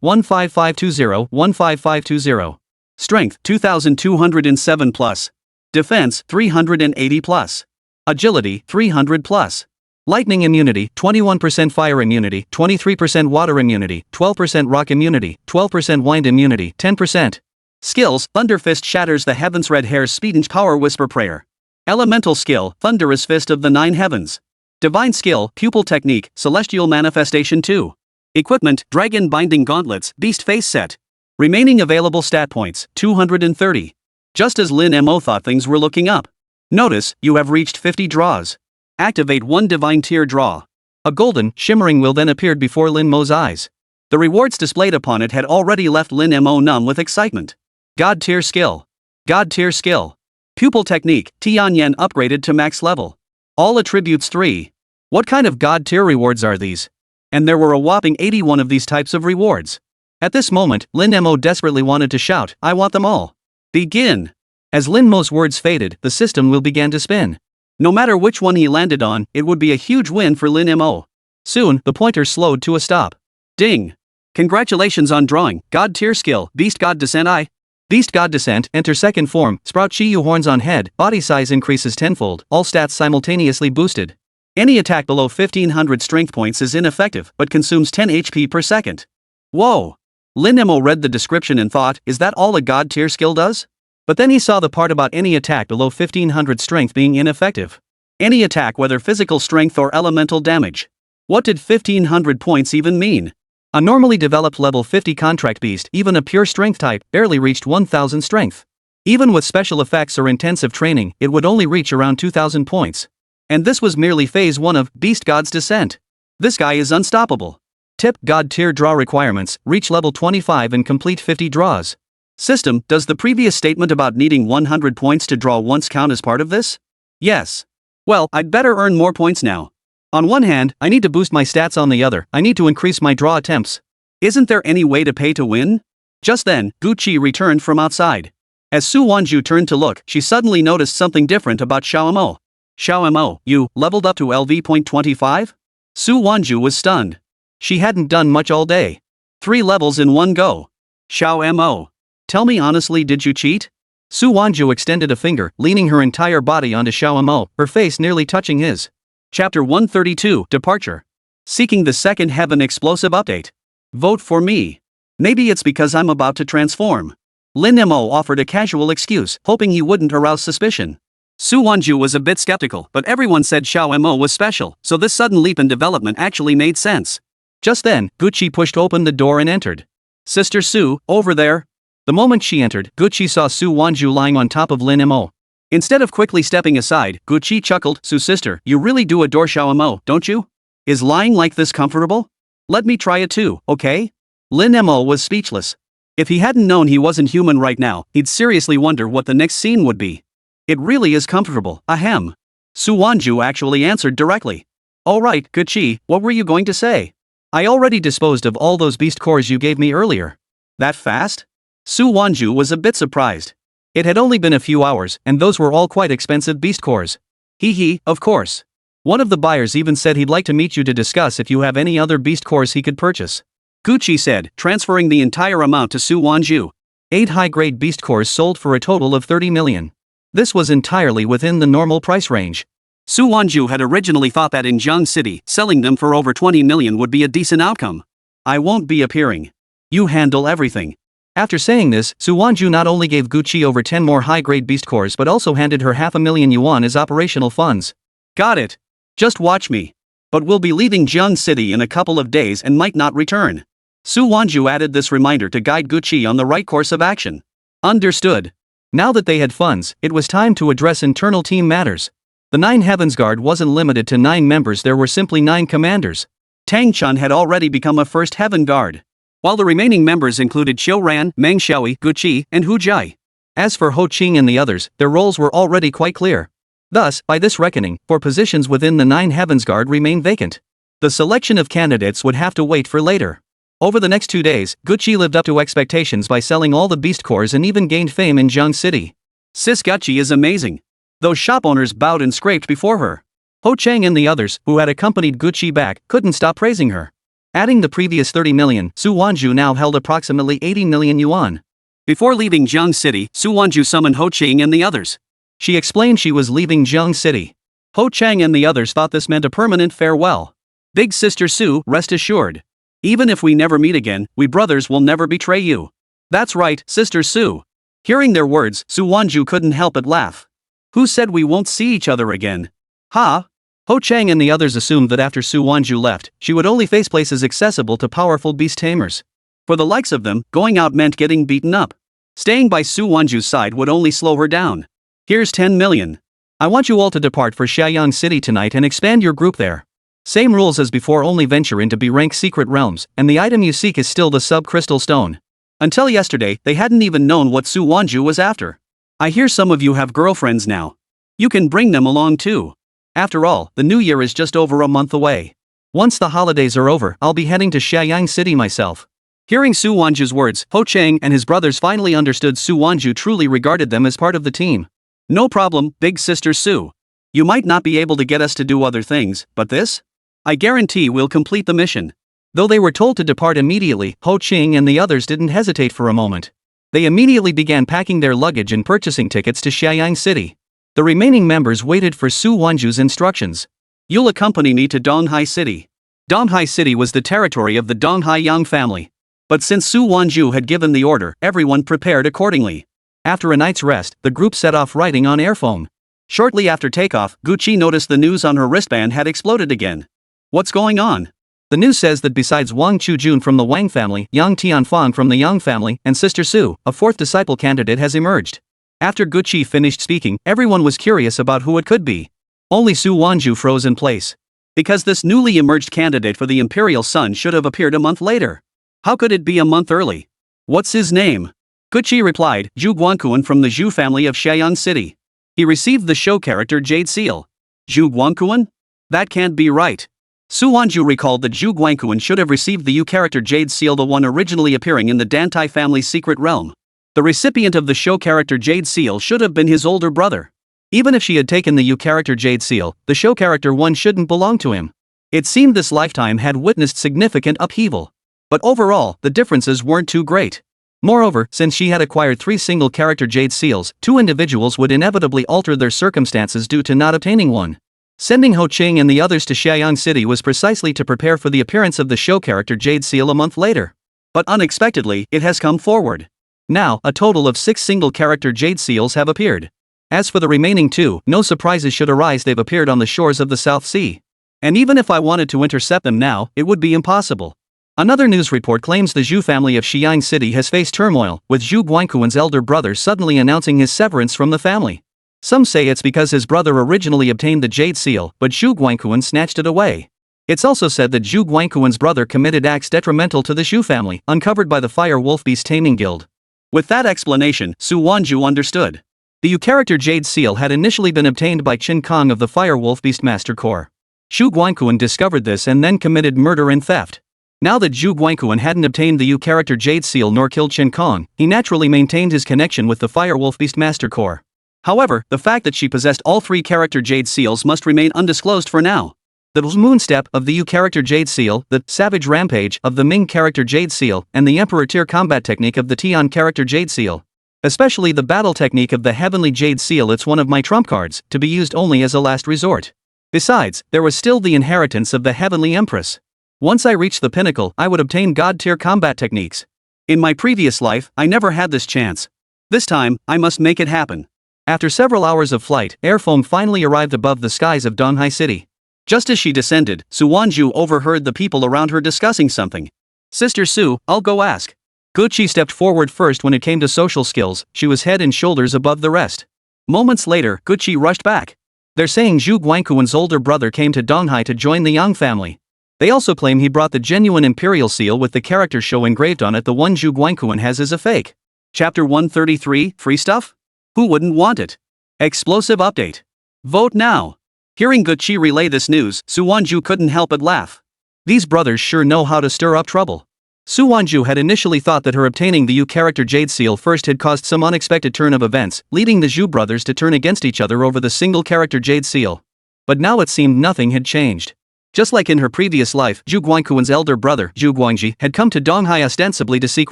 15520, 15520. Strength, 2207 plus. Defense, 380 plus. Agility, 300 plus. Lightning immunity, 21% fire immunity, 23% water immunity, 12% rock immunity, 12% wind immunity, 10%. Skills, Thunder Fist shatters the heavens, Red Hair's speed inch power whisper prayer. Elemental skill, Thunderous Fist of the 9 heavens. Divine skill, Pupil technique, Celestial manifestation 2. Equipment, Dragon binding gauntlets, Beast face set. Remaining available stat points, 230. Just as Lin Mo thought things were looking up. Notice, you have reached 50 draws. Activate 1 divine tier draw. A golden, shimmering wheel then appeared before Lin Mo's eyes. The rewards displayed upon it had already left Lin Mo numb with excitement. God tier skill. God tier skill. Pupil technique, Tianyan upgraded to max level. All attributes 3. What kind of God tier rewards are these? And there were a whopping 81 of these types of rewards. At this moment, Lin Mo desperately wanted to shout, I want them all. Begin. As Lin Mo's words faded, the system wheel began to spin. No matter which one he landed on, it would be a huge win for Lin Mo. Soon, the pointer slowed to a stop. Ding. Congratulations on drawing, God tier skill, Beast God Descent Beast God Descent, enter second form, sprout Shiyu horns on head, body size increases tenfold, all stats simultaneously boosted. Any attack below 1500 strength points is ineffective, but consumes 10 HP per second. Whoa! Lin Mo read the description and thought, is that all a God tier skill does? But then he saw the part about any attack below 1500 strength being ineffective. Any attack, whether physical strength or elemental damage. What did 1500 points even mean? A normally developed level 50 contract beast, even a pure strength type, barely reached 1000 strength. Even with special effects or intensive training, it would only reach around 2000 points. And this was merely phase 1 of Beast God's Descent. This guy is unstoppable. Tip: God tier draw requirements, reach level 25 and complete 50 draws. System: does the previous statement about needing 100 points to draw once count as part of this? Yes. Well, I'd better earn more points now. On one hand, I need to boost my stats, on the other, I need to increase my draw attempts. Isn't there any way to pay to win? Just then, Gucci returned from outside. As Su Wanzhu turned to look, she suddenly noticed something different about Xiao Mo. Xiao Mo, you leveled up to LV.25? Su Wanzhu was stunned. She hadn't done much all day. 3 levels in one go. Xiao Mo. Tell me honestly, did you cheat? Su Wanzhu extended a finger, leaning her entire body onto Xiao Mo, her face nearly touching his. Chapter 132, Departure. Seeking the second heaven explosive update. Vote for me. Maybe it's because I'm about to transform. Lin Mo offered a casual excuse, hoping he wouldn't arouse suspicion. Su Wanzhu was a bit skeptical, but everyone said Xiao Mo was special, so this sudden leap in development actually made sense. Just then, Gucci pushed open the door and entered. Sister Su, over there. The moment she entered, Gucci saw Su Wanzhu lying on top of Lin Mo. Instead of quickly stepping aside, Gucci chuckled, Su sister, you really do adore Xiao Mo, don't you? Is lying like this comfortable? Let me try it too, okay? Lin Mo was speechless. If he hadn't known he wasn't human right now, he'd seriously wonder what the next scene would be. It really is comfortable, ahem. Su Wanzhu actually answered directly. Alright, Gucci, what were you going to say? I already disposed of all those beast cores you gave me earlier. That fast? Su Wanzhu was a bit surprised. It had only been a few hours, and those were all quite expensive beast cores. Hee, of course. One of the buyers even said he'd like to meet you to discuss if you have any other beast cores he could purchase. Gucci said, transferring the entire amount to Su Wanzhu. 8 high-grade beast cores sold for a total of 30 million. This was entirely within the normal price range. Su Wanzhu had originally thought that in Jiang City, selling them for over 20 million would be a decent outcome. I won't be appearing. You handle everything. After saying this, Su Wanzhu not only gave Gucci over 10 more high-grade beast cores but also handed her 500,000 yuan as operational funds. Got it. Just watch me. But we'll be leaving Jiang City in a couple of days and might not return. Su Wanzhu added this reminder to guide Gucci on the right course of action. Understood. Now that they had funds, it was time to address internal team matters. The 9 Heavens Guard wasn't limited to 9 members, there were simply 9 commanders. Tang Chun had already become a first Heaven Guard, while the remaining members included Qiu Ran, Meng Xiaoi, Gucci, and Hu Jai. As for Ho Qing and the others, their roles were already quite clear. Thus, by this reckoning, 4 positions within the 9 Heavens Guard remained vacant. The selection of candidates would have to wait for later. Over the next 2 days, Gucci lived up to expectations by selling all the beast cores and even gained fame in Jiang City. Sis Gucci is amazing. Those shop owners bowed and scraped before her. Ho Chang and the others, who had accompanied Gucci back, couldn't stop praising her. Adding the previous 30 million, Su Wanzhu now held approximately 80 million yuan. Before leaving Jiang City, Su Wanzhu summoned Ho Chang and the others. She explained she was leaving Jiang City. Ho Chang and the others thought this meant a permanent farewell. Big sister Su, rest assured. Even if we never meet again, we brothers will never betray you. That's right, sister Su. Hearing their words, Su Wanzhu couldn't help but laugh. Who said we won't see each other again? Ha! Ho Chang and the others assumed that after Su Wanzhu left, she would only face places accessible to powerful beast tamers. For the likes of them, going out meant getting beaten up. Staying by Su Wanzhu's side would only slow her down. Here's 10 million. I want you all to depart for Shaoyang City tonight and expand your group there. Same rules as before, only venture into B-rank secret realms, and the item you seek is still the sub-crystal stone. Until yesterday, they hadn't even known what Su Wanzhu was after. I hear some of you have girlfriends now. You can bring them along too. After all, the new year is just over a month away. Once the holidays are over, I'll be heading to Shaoyang City myself. Hearing Su Wanzhu's words, Ho Chang and his brothers finally understood Su Wanzhu truly regarded them as part of the team. No problem, big sister Su. You might not be able to get us to do other things, but this? I guarantee we'll complete the mission. Though they were told to depart immediately, Ho Ching and the others didn't hesitate for a moment. They immediately began packing their luggage and purchasing tickets to Shaoyang City. The remaining members waited for Su Wanzhu's instructions. You'll accompany me to Donghai City. Donghai City was the territory of the Donghai Yang family. But since Su Wanzhu had given the order, everyone prepared accordingly. After a night's rest, the group set off riding on airphone. Shortly after takeoff, Gucci noticed the news on her wristband had exploded again. What's going on? The news says that besides Wang Chujun from the Wang family, Yang Tianfang from the Yang family, and Sister Su, a 4th disciple candidate has emerged. After Gucci finished speaking, everyone was curious about who it could be. Only Su Wanzhu froze in place. Because this newly emerged candidate for the Imperial Sun should have appeared a month later. How could it be a month early? What's his name? Gucci replied, Zhu Guangquan from the Zhu family of Shaoyang City. He received the show character Jade Seal. Zhu Guangquan? That can't be right. Su Wanzhu recalled that Zhu Guangquan should have received the U character Jade Seal, the one originally appearing in the Dantai family's secret realm. The recipient of the show character Jade Seal should have been his older brother. Even if she had taken the U character Jade Seal, the show character one shouldn't belong to him. It seemed this lifetime had witnessed significant upheaval. But overall, the differences weren't too great. Moreover, since she had acquired 3 single character Jade Seals, 2 individuals would inevitably alter their circumstances due to not obtaining one. Sending Ho Ching and the others to Shaoyang City was precisely to prepare for the appearance of the show character Jade Seal a month later. But unexpectedly, it has come forward. Now, a total of 6 single character Jade Seals have appeared. As for the remaining two, no surprises should arise, they've appeared on the shores of the South Sea. And even if I wanted to intercept them now, it would be impossible. Another news report claims the Zhu family of Xiang City has faced turmoil, with Zhu Guangquan's elder brother suddenly announcing his severance from the family. Some say it's because his brother originally obtained the Jade Seal, but Zhu Guangquan snatched it away. It's also said that Zhu Guangquan's brother committed acts detrimental to the Zhu family, uncovered by the Fire Wolf Beast Taming Guild. With that explanation, Su Wanzhu understood. The U-character Jade Seal had initially been obtained by Qin Kong of the Fire Wolf Beast Master Corps. Zhu Guangquan discovered this and then committed murder and theft. Now that Zhu Guangquan hadn't obtained the U-character Jade Seal nor killed Qin Kong, he naturally maintained his connection with the Fire Wolf Beast Master Corps. However, the fact that she possessed all three character Jade Seals must remain undisclosed for now. The Moonstep of the U-character Jade Seal, the Savage Rampage of the Ming character Jade Seal, and the Emperor Tier combat technique of the Tian character Jade Seal. Especially the battle technique of the Heavenly Jade Seal, it's one of my trump cards, to be used only as a last resort. Besides, there was still the inheritance of the Heavenly Empress. Once I reached the pinnacle, I would obtain God-tier combat techniques. In my previous life, I never had this chance. This time, I must make it happen. After several hours of flight, Airfoam finally arrived above the skies of Donghai City. Just as she descended, Su Wanzhu overheard the people around her discussing something. Sister Su, I'll go ask. Gucci stepped forward first. When it came to social skills, she was head and shoulders above the rest. Moments later, Gucci rushed back. They're saying Zhu Guangquan's older brother came to Donghai to join the Yang family. They also claim he brought the genuine Imperial Seal with the character show engraved on it. The one Zhu Guangquan has is a fake. Chapter 133, Free Stuff? Who wouldn't want it? Explosive update. Vote now. Hearing Gucci relay this news, Su Wanzhu couldn't help but laugh. These brothers sure know how to stir up trouble. Su Wanzhu had initially thought that her obtaining the U-character Jade Seal first had caused some unexpected turn of events, leading the Zhu brothers to turn against each other over the single character Jade Seal. But now it seemed nothing had changed. Just like in her previous life, Zhu Guangquan's elder brother, Zhu Guangji, had come to Donghai ostensibly to seek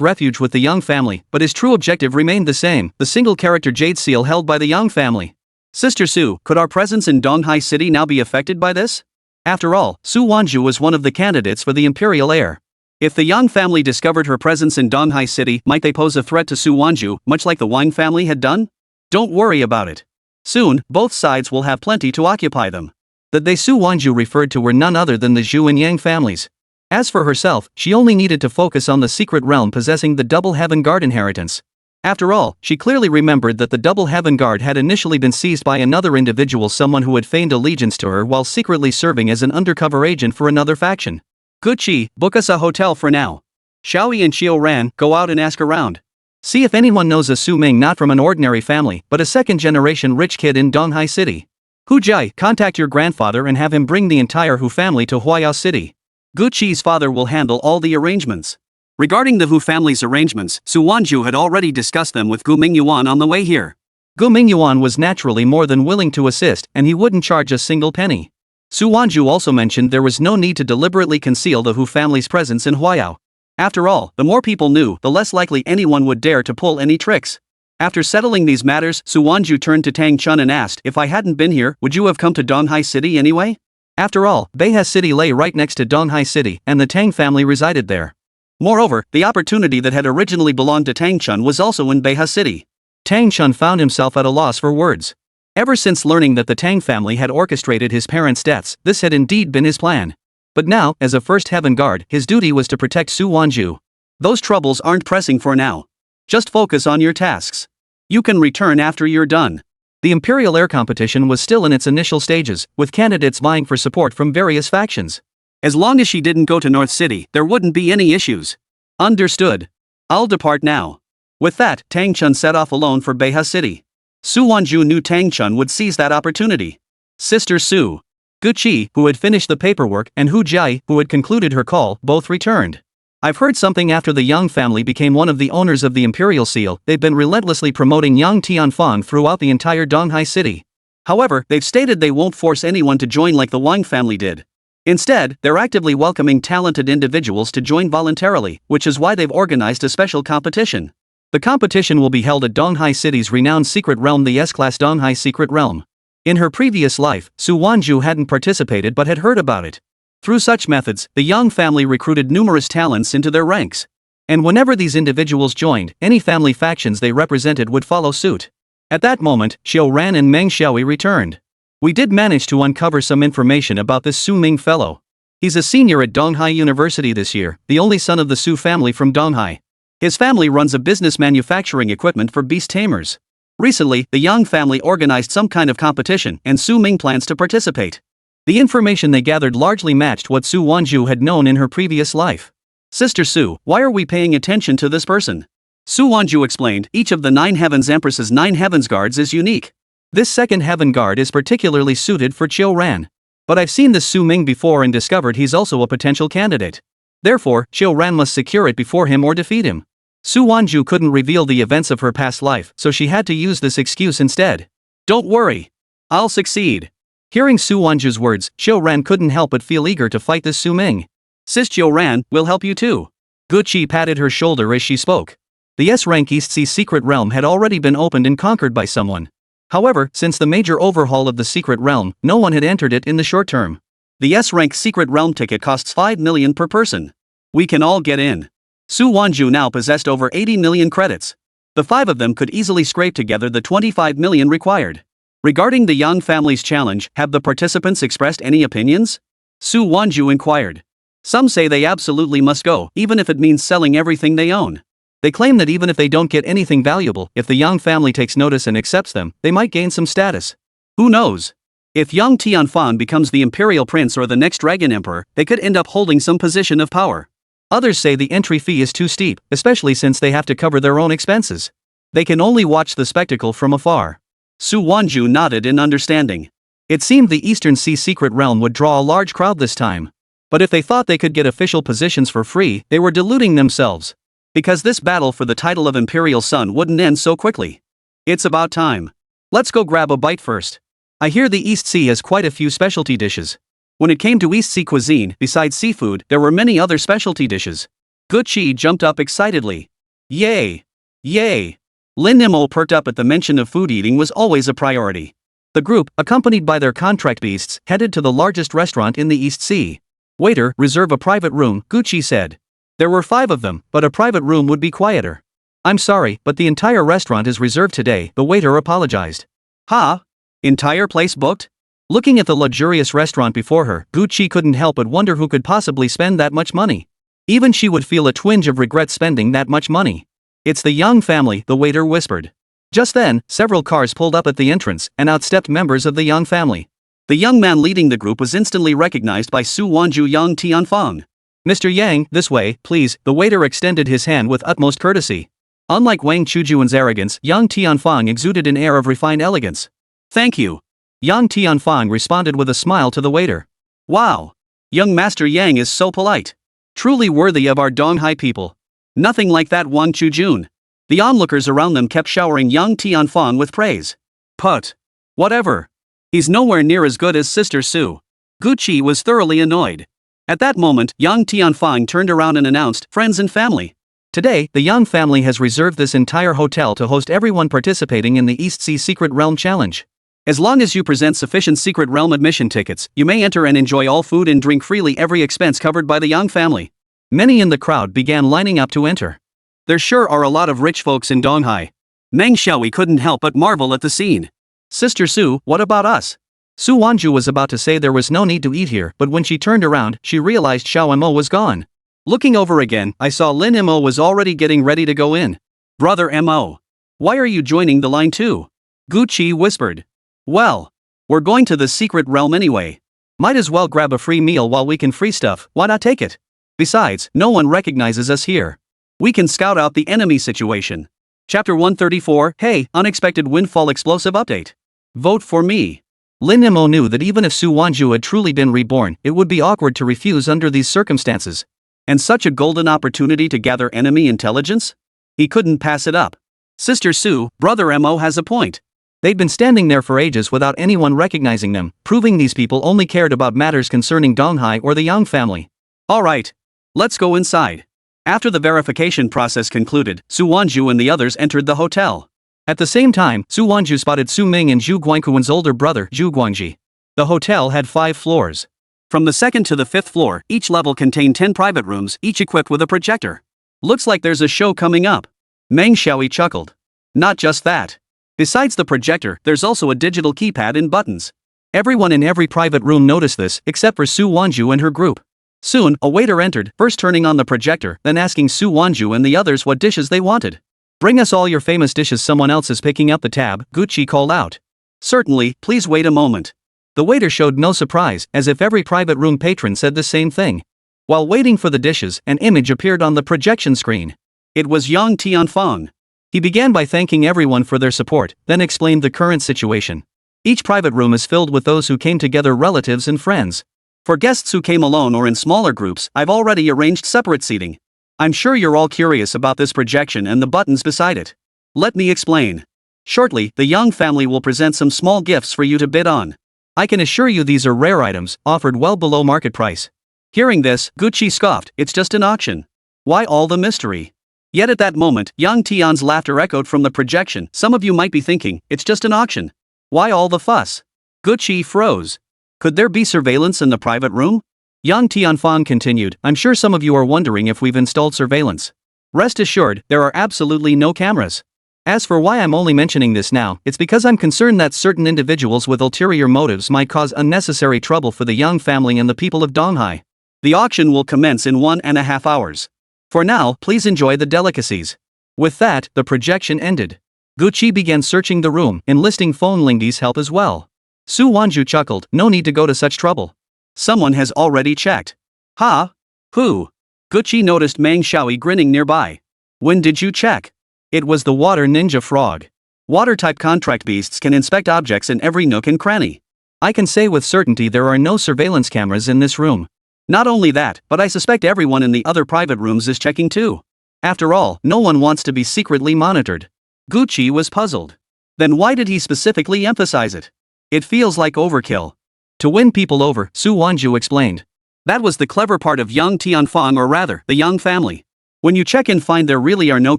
refuge with the Yang family, but his true objective remained the same, the single character Jade Seal held by the Yang family. Sister Su, could our presence in Donghai City now be affected by this? After all, Su Wanzhu was one of the candidates for the imperial heir. If the Yang family discovered her presence in Donghai City, might they pose a threat to Su Wanzhu, much like the Wang family had done? Don't worry about it. Soon, both sides will have plenty to occupy them. That they Su Wanzhu referred to were none other than the Zhu and Yang families. As for herself, she only needed to focus on the secret realm possessing the Double Heaven Guard inheritance. After all, she clearly remembered that the Double Heaven Guard had initially been seized by another individual, someone who had feigned allegiance to her while secretly serving as an undercover agent for another faction. Gucci, book us a hotel for now. Xiaoyi and Xiao Ran, go out and ask around. See if anyone knows a Su Ming not from an ordinary family, but a second-generation rich kid in Donghai City. Hu Jai, contact your grandfather and have him bring the entire Hu family to Huayao City. Gucci's father will handle all the arrangements. Regarding the Hu family's arrangements, Su Wanzhu had already discussed them with Gu Mingyuan on the way here. Gu Mingyuan was naturally more than willing to assist, and he wouldn't charge a single penny. Su Wanzhu also mentioned there was no need to deliberately conceal the Hu family's presence in Huayao. After all, the more people knew, the less likely anyone would dare to pull any tricks. After settling these matters, Su Wanzhu turned to Tang Chun and asked, if I hadn't been here, would you have come to Donghai City anyway? After all, Beihai City lay right next to Donghai City, and the Tang family resided there. Moreover, the opportunity that had originally belonged to Tang Chun was also in Beihai City. Tang Chun found himself at a loss for words. Ever since learning that the Tang family had orchestrated his parents' deaths, this had indeed been his plan. But now, as a first heaven guard, his duty was to protect Su Wanzhu. Those troubles aren't pressing for now. Just focus on your tasks. You can return after you're done. The Imperial Air competition was still in its initial stages, with candidates vying for support from various factions. As long as she didn't go to North City, there wouldn't be any issues. Understood. I'll depart now. With that, Tang Chun set off alone for Beihai City. Su Wanzhu knew Tang Chun would seize that opportunity. Sister Su, Gucci, who had finished the paperwork, and Hu Jai, who had concluded her call, both returned. I've heard something. After the Yang family became one of the owners of the Imperial Seal, they've been relentlessly promoting Yang Tianfang throughout the entire Donghai City. However, they've stated they won't force anyone to join like the Wang family did. Instead, they're actively welcoming talented individuals to join voluntarily, which is why they've organized a special competition. The competition will be held at Donghai City's renowned secret realm, the S-Class Donghai Secret Realm. In her previous life, Su Wanzhu hadn't participated but had heard about it. Through such methods, the Yang family recruited numerous talents into their ranks. And whenever these individuals joined, any family factions they represented would follow suit. At that moment, Xiao Ran and Meng Xiaoyi returned. We did manage to uncover some information about this Su Ming fellow. He's a senior at Donghai University this year, the only son of the Su family from Donghai. His family runs a business manufacturing equipment for beast tamers. Recently, the Yang family organized some kind of competition, and Su Ming plans to participate. The information they gathered largely matched what Su Wanzhu had known in her previous life. Sister Su, why are we paying attention to this person? Su Wanzhu explained, each of the 9 Heavens Empress's 9 Heavens Guards is unique. This second Heaven Guard is particularly suited for Qiu Ran. But I've seen this Su Ming before and discovered he's also a potential candidate. Therefore, Qiu Ran must secure it before him or defeat him. Su Wanzhu couldn't reveal the events of her past life, so she had to use this excuse instead. Don't worry. I'll succeed. Hearing Su Wanzhu's words, Qiu Ran couldn't help but feel eager to fight this Su Ming. Sis Qiu Ran, we'll help you too. Guqi patted her shoulder as she spoke. The S-rank East Sea secret realm had already been opened and conquered by someone. However, since the major overhaul of the secret realm, no one had entered it in the short term. The S-rank secret realm ticket costs 5 million per person. We can all get in. Su Wanzhu now possessed over 80 million credits. The 5 of them could easily scrape together the 25 million required. Regarding the Yang family's challenge, have the participants expressed any opinions? Su Wanzhu inquired. Some say they absolutely must go, even if it means selling everything they own. They claim that even if they don't get anything valuable, if the Yang family takes notice and accepts them, they might gain some status. Who knows? If Yang Tianfan becomes the imperial prince or the next dragon emperor, they could end up holding some position of power. Others say the entry fee is too steep, especially since they have to cover their own expenses. They can only watch the spectacle from afar. Su Wanzhu nodded in understanding. It seemed the Eastern Sea secret realm would draw a large crowd this time. But if they thought they could get official positions for free, they were deluding themselves. Because this battle for the title of Imperial Son wouldn't end so quickly. It's about time. Let's go grab a bite first. I hear the East Sea has quite a few specialty dishes. When it came to East Sea cuisine, besides seafood, there were many other specialty dishes. Guqi jumped up excitedly. Yay! Yay! Lin Mo perked up at the mention of food. Eating was always a priority. The group, accompanied by their contract beasts, headed to the largest restaurant in the East Sea. Waiter, reserve a private room, Guqi said. There were 5 of them, but a private room would be quieter. I'm sorry, but the entire restaurant is reserved today, the waiter apologized. Huh? Entire place booked? Looking at the luxurious restaurant before her, Guqi couldn't help but wonder who could possibly spend that much money. Even she would feel a twinge of regret spending that much money. It's the Yang family, the waiter whispered. Just then, several cars pulled up at the entrance, and out stepped members of the Yang family. The young man leading the group was instantly recognized by Su Wanzhu Yang Tianfang. Mr. Yang, this way, please, the waiter extended his hand with utmost courtesy. Unlike Wang Chujuan's arrogance, Yang Tianfang exuded an air of refined elegance. Thank you. Yang Tianfang responded with a smile to the waiter. Wow! Young Master Yang is so polite. Truly worthy of our Donghai people. Nothing like that Wang Chujun. The onlookers around them kept showering Yang Tianfang with praise. Put. Whatever. He's nowhere near as good as Sister Su. Guqi was thoroughly annoyed. At that moment, Yang Tianfang turned around and announced, friends and family. Today, the Yang family has reserved this entire hotel to host everyone participating in the East Sea Secret Realm Challenge. As long as you present sufficient Secret Realm admission tickets, you may enter and enjoy all food and drink freely, every expense covered by the Yang family. Many in the crowd began lining up to enter. There sure are a lot of rich folks in Donghai. Meng Xiaoyi couldn't help but marvel at the scene. Sister Su, what about us? Su Wanzhu was about to say there was no need to eat here, but when she turned around, she realized Xiao Mo was gone. Looking over again, I saw Lin Mo was already getting ready to go in. Brother Mo. Why are you joining the line too? Guqi whispered. Well, we're going to the secret realm anyway. Might as well grab a free meal while we can free stuff, why not take it? Besides, no one recognizes us here. We can scout out the enemy situation. Chapter 134, Hey, Unexpected Windfall Explosive Update. Vote for me. Lin Mo knew that even if Su Wanzhu had truly been reborn, it would be awkward to refuse under these circumstances. And such a golden opportunity to gather enemy intelligence? He couldn't pass it up. Sister Su, Brother Mo has a point. They'd been standing there for ages without anyone recognizing them, proving these people only cared about matters concerning Donghai or the Yang family. Alright. Let's go inside. After the verification process concluded, Su Wanzhu and the others entered the hotel. At the same time, Su Wanzhu spotted Su Ming and Zhu Guangquan's older brother, Zhu Guangji. The hotel had 5 floors. From the 2nd to the 5th floor, each level contained 10 private rooms, each equipped with a projector. Looks like there's a show coming up. Meng Xiaoyi chuckled. Not just that. Besides the projector, there's also a digital keypad and buttons. Everyone in every private room noticed this, except for Su Wanzhu and her group. Soon, a waiter entered, first turning on the projector, then asking Su Wanzhu and the others what dishes they wanted. "Bring us all your famous dishes." Someone else is picking up the tab, Gucci called out. "Certainly, please wait a moment." The waiter showed no surprise, as if every private room patron said the same thing. While waiting for the dishes, an image appeared on the projection screen. It was Yang Tianfang. He began by thanking everyone for their support, then explained the current situation. Each private room is filled with those who came together, relatives and friends. For guests who came alone or in smaller groups, I've already arranged separate seating. I'm sure you're all curious about this projection and the buttons beside it. Let me explain. Shortly, the Yang family will present some small gifts for you to bid on. I can assure you these are rare items, offered well below market price. Hearing this, Gucci scoffed, "It's just an auction. Why all the mystery?" Yet at that moment, Yang Tian's laughter echoed from the projection. Some of you might be thinking, "It's just an auction. Why all the fuss?" Gucci froze. Could there be surveillance in the private room? Yang Tianfang continued, "I'm sure some of you are wondering if we've installed surveillance. Rest assured, there are absolutely no cameras. As for why I'm only mentioning this now, it's because I'm concerned that certain individuals with ulterior motives might cause unnecessary trouble for the Yang family and the people of Donghai. The auction will commence in 1.5 hours. For now, please enjoy the delicacies." With that, the projection ended. Gucci began searching the room, enlisting phone Lingdi's help as well. Su Wanzhu chuckled, "No need to go to such trouble. Someone has already checked." "Huh? Who?" Gucci noticed Meng Xiaoi grinning nearby. "When did you check?" "It was the water ninja frog. Water-type contract beasts can inspect objects in every nook and cranny. I can say with certainty there are no surveillance cameras in this room. Not only that, but I suspect everyone in the other private rooms is checking too. After all, no one wants to be secretly monitored." Gucci was puzzled. Then why did he specifically emphasize it? It feels like overkill. To win people over, Su Wanzhu explained. That was the clever part of Yang Tianfang, or rather, the Yang family. When you check and find there really are no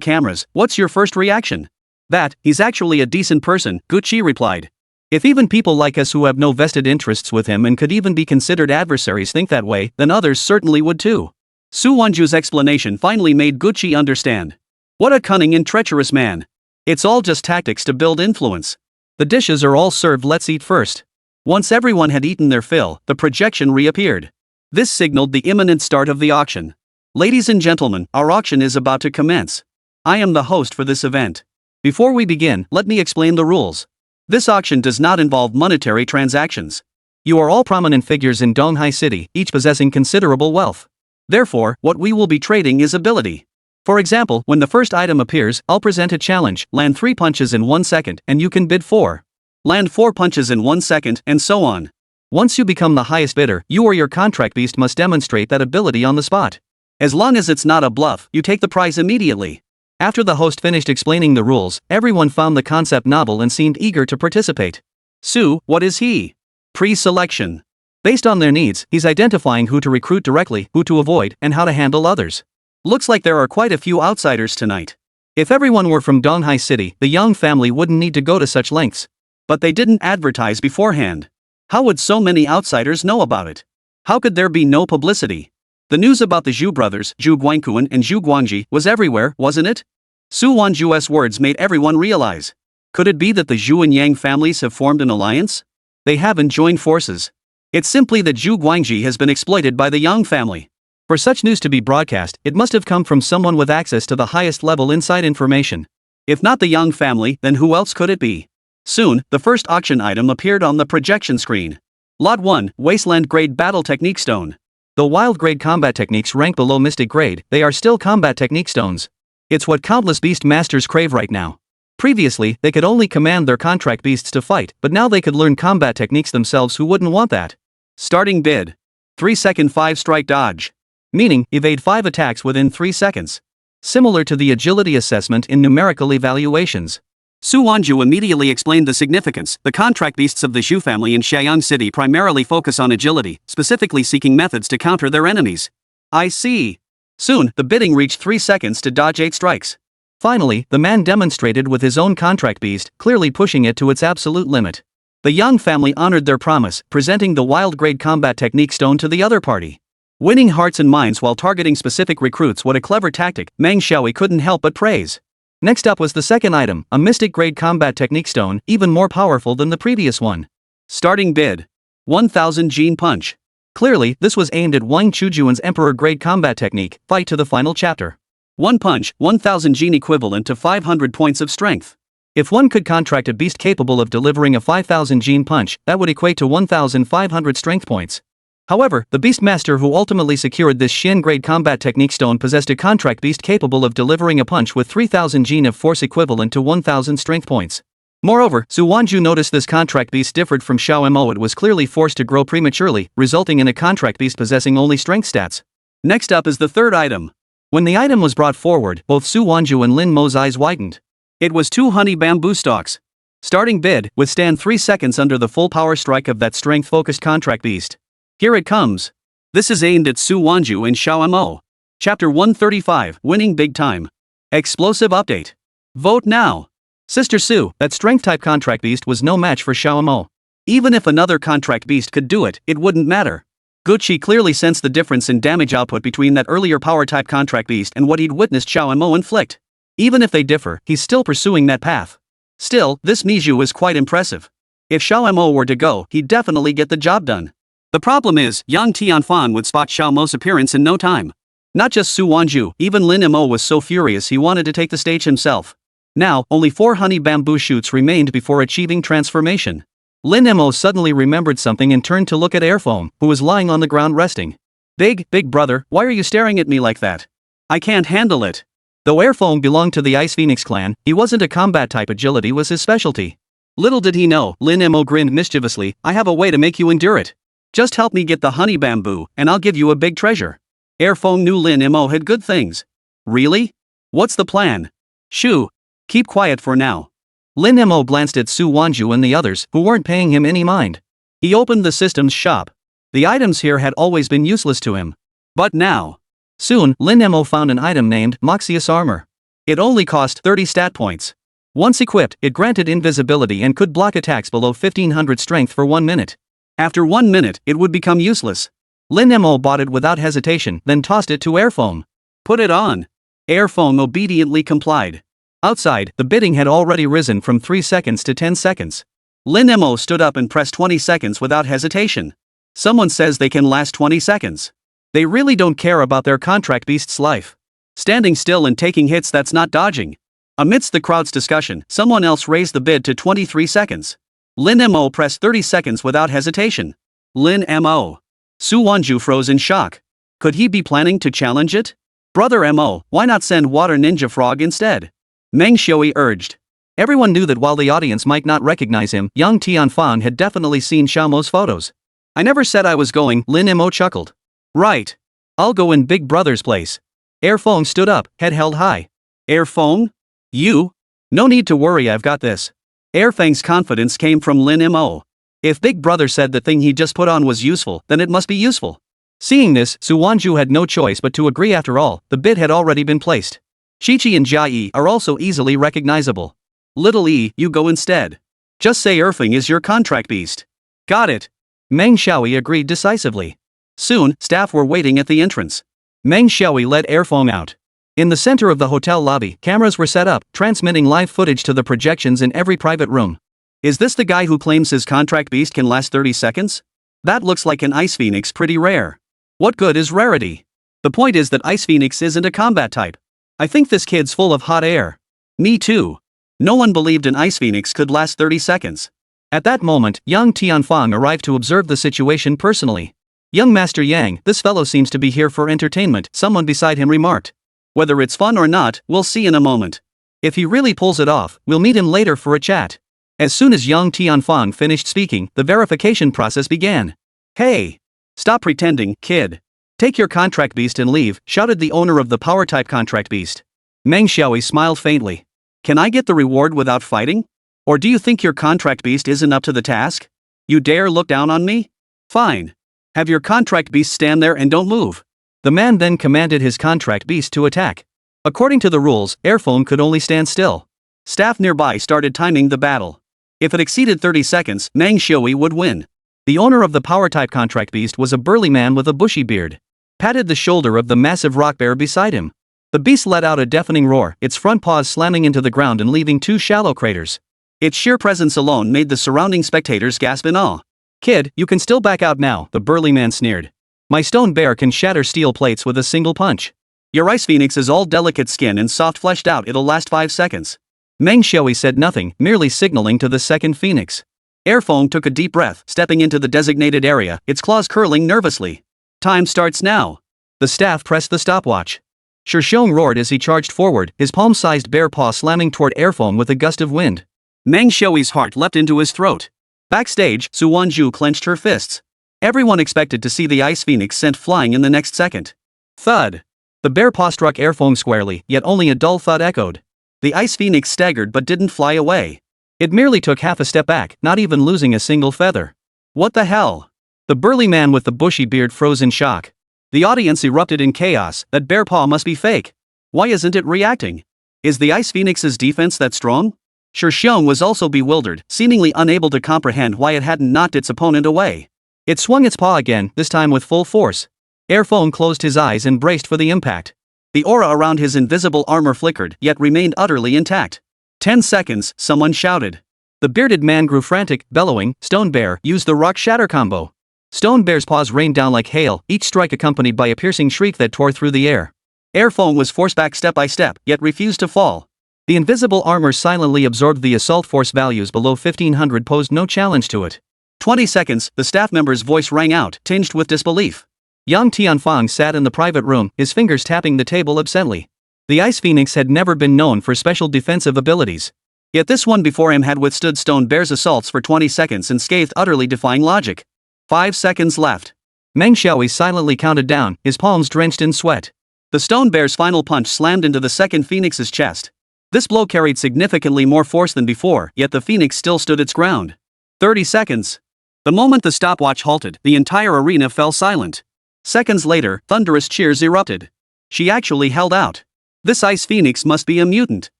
cameras, what's your first reaction? "That, he's actually a decent person," Gucci replied. "If even people like us who have no vested interests with him and could even be considered adversaries think that way, then others certainly would too." Su Wanzhu's explanation finally made Gucci understand. What a cunning and treacherous man. It's all just tactics to build influence. The dishes are all served, let's eat first. Once everyone had eaten their fill, the projection reappeared. This signaled the imminent start of the auction. "Ladies and gentlemen, our auction is about to commence. I am the host for this event. Before we begin, let me explain the rules. This auction does not involve monetary transactions. You are all prominent figures in Donghai City, each possessing considerable wealth. Therefore, what we will be trading is ability. For example, when the first item appears, I'll present a challenge: land 3 punches in 1 second, and you can bid 4. Land 4 punches in 1 second, and so on. Once you become the highest bidder, you or your contract beast must demonstrate that ability on the spot. As long as it's not a bluff, you take the prize immediately." After the host finished explaining the rules, everyone found the concept novel and seemed eager to participate. "Su, what is he?" "Pre-selection. Based on their needs, he's identifying who to recruit directly, who to avoid, and how to handle others. Looks like there are quite a few outsiders tonight. If everyone were from Donghai City, the Yang family wouldn't need to go to such lengths. But they didn't advertise beforehand. How would so many outsiders know about it? How could there be no publicity? The news about the Zhu brothers, Zhu Guangquan and Zhu Guangji, was everywhere, wasn't it?" Su Wanzhu's words made everyone realize. Could it be that the Zhu and Yang families have formed an alliance? They haven't joined forces. It's simply that Zhu Guangji has been exploited by the Yang family. For such news to be broadcast, it must have come from someone with access to the highest level inside information. If not the Yang family, then who else could it be? Soon, the first auction item appeared on the projection screen. Lot 1, Wasteland Grade Battle Technique Stone. Though wild grade combat techniques rank below mystic grade, they are still combat technique stones. It's what countless beast masters crave right now. Previously, they could only command their contract beasts to fight, but now they could learn combat techniques themselves. Who wouldn't want that? Starting bid. 3-second 5-strike dodge. Meaning, evade 5 attacks within 3 seconds. Similar to the agility assessment in numerical evaluations. Su Wanzhu immediately explained the significance. The contract beasts of the Zhu family in Xianyang City primarily focus on agility, specifically seeking methods to counter their enemies. I see. Soon, the bidding reached 3 seconds to dodge 8 strikes. Finally, the man demonstrated with his own contract beast, clearly pushing it to its absolute limit. The Yang family honored their promise, presenting the wild grade combat technique stone to the other party. Winning hearts and minds while targeting specific recruits, what a clever tactic, Meng Xiaoi couldn't help but praise. Next up was the second item, a mystic grade combat technique stone, even more powerful than the previous one. Starting bid. 1000 gene punch. Clearly, this was aimed at Wang Chujuan's emperor grade combat technique, fight to the final chapter. One punch, 1000 gene equivalent to 500 points of strength. If one could contract a beast capable of delivering a 5000 gene punch, that would equate to 1500 strength points. However, the beastmaster who ultimately secured this Xin grade combat technique stone possessed a contract beast capable of delivering a punch with 3000 gene of force equivalent to 1000 strength points. Moreover, Su Wanzhu noticed this contract beast differed from Xiao Mo. It was clearly forced to grow prematurely, resulting in a contract beast possessing only strength stats. Next up is the third item. When the item was brought forward, both Su Wanzhu and Lin Mo's eyes widened. It was 2 honey bamboo stalks. Starting bid, withstand 3 seconds under the full power strike of that strength-focused contract beast. Here it comes. This is aimed at Su Wanzhu and Xiao Mo. Chapter 135, Winning Big Time. Explosive update. Vote now. Sister Su, that strength-type contract beast was no match for Xiao Mo. Even if another contract beast could do it, it wouldn't matter. Gucci clearly sensed the difference in damage output between that earlier power-type contract beast and what he'd witnessed Xiao Mo inflict. Even if they differ, he's still pursuing that path. Still, this Mizhu is quite impressive. If Xiao Mo were to go, he'd definitely get the job done. The problem is, Yang Tianfan would spot Xiao Mo's appearance in no time. Not just Su Wanzhu, even Lin Mo was so furious he wanted to take the stage himself. Now, only 4 honey bamboo shoots remained before achieving transformation. Lin Mo suddenly remembered something and turned to look at Airfoam, who was lying on the ground resting. Big brother, why are you staring at me like that? I can't handle it. Though Airfoam belonged to the Ice Phoenix clan, he wasn't a combat type. Agility was his specialty. Little did he know, Lin Mo grinned mischievously, I have a way to make you endure it. Just help me get the honey bamboo, and I'll give you a big treasure. Airfoam knew Lin Mo had good things. Really? What's the plan? Shoo. Keep quiet for now. Lin Mo glanced at Su Wanzhu and the others, who weren't paying him any mind. He opened the system's shop. The items here had always been useless to him. But now. Soon, Lin Mo found an item named Moxious Armor. It only cost 30 stat points. Once equipped, it granted invisibility and could block attacks below 1500 strength for 1 minute. After 1 minute, it would become useless. Lin Mo bought it without hesitation, then tossed it to Airfoam. Put it on. Airfoam obediently complied. Outside, the bidding had already risen from 3 seconds to 10 seconds. Lin Mo stood up and pressed 20 seconds without hesitation. Someone says they can last 20 seconds. They really don't care about their contract beast's life. Standing still and taking hits, that's not dodging. Amidst the crowd's discussion, someone else raised the bid to 23 seconds. Lin Mo pressed 30 seconds without hesitation. Lin Mo. Su Wanzhu froze in shock. Could he be planning to challenge it? Brother Mo, why not send Water Ninja Frog instead? Meng Xiaoyi urged. Everyone knew that while the audience might not recognize him, Yang Tianfan had definitely seen Xiao Mo's photos. I never said I was going, Lin Mo chuckled. Right. I'll go in Big Brother's place. Airfoam stood up, head held high. Airfoam? You? No need to worry, I've got this. Airfang's confidence came from Lin Mo. If Big Brother said the thing he just put on was useful, then it must be useful. Seeing this, Su Wanzhu had no choice but to agree. After all, the bid had already been placed. Chi-Chi and Jia Yi are also easily recognizable. Little E, you go instead. Just say Erfing is your contract beast. Got it. Meng Xiaoyi agreed decisively. Soon, staff were waiting at the entrance. Meng Xiaoyi led Airfoam out. In the center of the hotel lobby, cameras were set up, transmitting live footage to the projections in every private room. Is this the guy who claims his contract beast can last 30 seconds? That looks like an Ice Phoenix, pretty rare. What good is rarity? The point is that Ice Phoenix isn't a combat type. I think this kid's full of hot air. Me too. No one believed an Ice Phoenix could last 30 seconds. At that moment, Yang Tianfang arrived to observe the situation personally. Young Master Yang, this fellow seems to be here for entertainment, someone beside him remarked. Whether it's fun or not, we'll see in a moment. If he really pulls it off, we'll meet him later for a chat. As soon as Yang Tianfang finished speaking, the verification process began. Hey! Stop pretending, kid. Take your contract beast and leave, shouted the owner of the power-type contract beast. Meng Xiaoyi smiled faintly. Can I get the reward without fighting? Or do you think your contract beast isn't up to the task? You dare look down on me? Fine. Have your contract beast stand there and don't move. The man then commanded his contract beast to attack. According to the rules, Airfoam could only stand still. Staff nearby started timing the battle. If it exceeded 30 seconds, Meng Xiaoyi would win. The owner of the power-type contract beast was a burly man with a bushy beard. Patted the shoulder of the massive rock bear beside him. The beast let out a deafening roar, its front paws slamming into the ground and leaving 2 shallow craters. Its sheer presence alone made the surrounding spectators gasp in awe. "Kid, you can still back out now," the burly man sneered. "My stone bear can shatter steel plates with a single punch. Your ice phoenix is all delicate skin and soft fleshed out, it'll last 5 seconds. Meng Xiaoyi said nothing, merely signaling to the second phoenix. Airphone took a deep breath, stepping into the designated area, its claws curling nervously. "Time starts now." The staff pressed the stopwatch. Shishong roared as he charged forward, his palm-sized bear paw slamming toward Airphone with a gust of wind. Meng Xiaoyi's heart leapt into his throat. Backstage, Su Wanzhu clenched her fists. Everyone expected to see the ice phoenix sent flying in the next second. Thud. The bear paw struck Airphone squarely, yet only a dull thud echoed. The ice phoenix staggered but didn't fly away. It merely took half a step back, not even losing a single feather. What the hell? The burly man with the bushy beard froze in shock. The audience erupted in chaos. That bear paw must be fake. Why isn't it reacting? Is the ice phoenix's defense that strong? Shishong was also bewildered, seemingly unable to comprehend why it hadn't knocked its opponent away. It swung its paw again, this time with full force. Airphone closed his eyes and braced for the impact. The aura around his invisible armor flickered, yet remained utterly intact. 10 seconds, someone shouted. The bearded man grew frantic, bellowing, "Stone Bear, use the rock shatter combo." Stone Bear's paws rained down like hail, each strike accompanied by a piercing shriek that tore through the air. Airphone was forced back step by step, yet refused to fall. The invisible armor silently absorbed the assault force values below 1500, posed no challenge to it. 20 seconds, the staff member's voice rang out, tinged with disbelief. Yang Tianfang sat in the private room, his fingers tapping the table absently. The Ice Phoenix had never been known for special defensive abilities. Yet this one before him had withstood Stone Bear's assaults for 20 seconds and scathed, utterly defying logic. 5 seconds left. Meng Xiaoyi silently counted down, his palms drenched in sweat. The Stone Bear's final punch slammed into the second Phoenix's chest. This blow carried significantly more force than before, yet the Phoenix still stood its ground. 30 seconds. The moment the stopwatch halted, the entire arena fell silent. Seconds later, thunderous cheers erupted. She actually held out. This Ice Phoenix must be a mutant.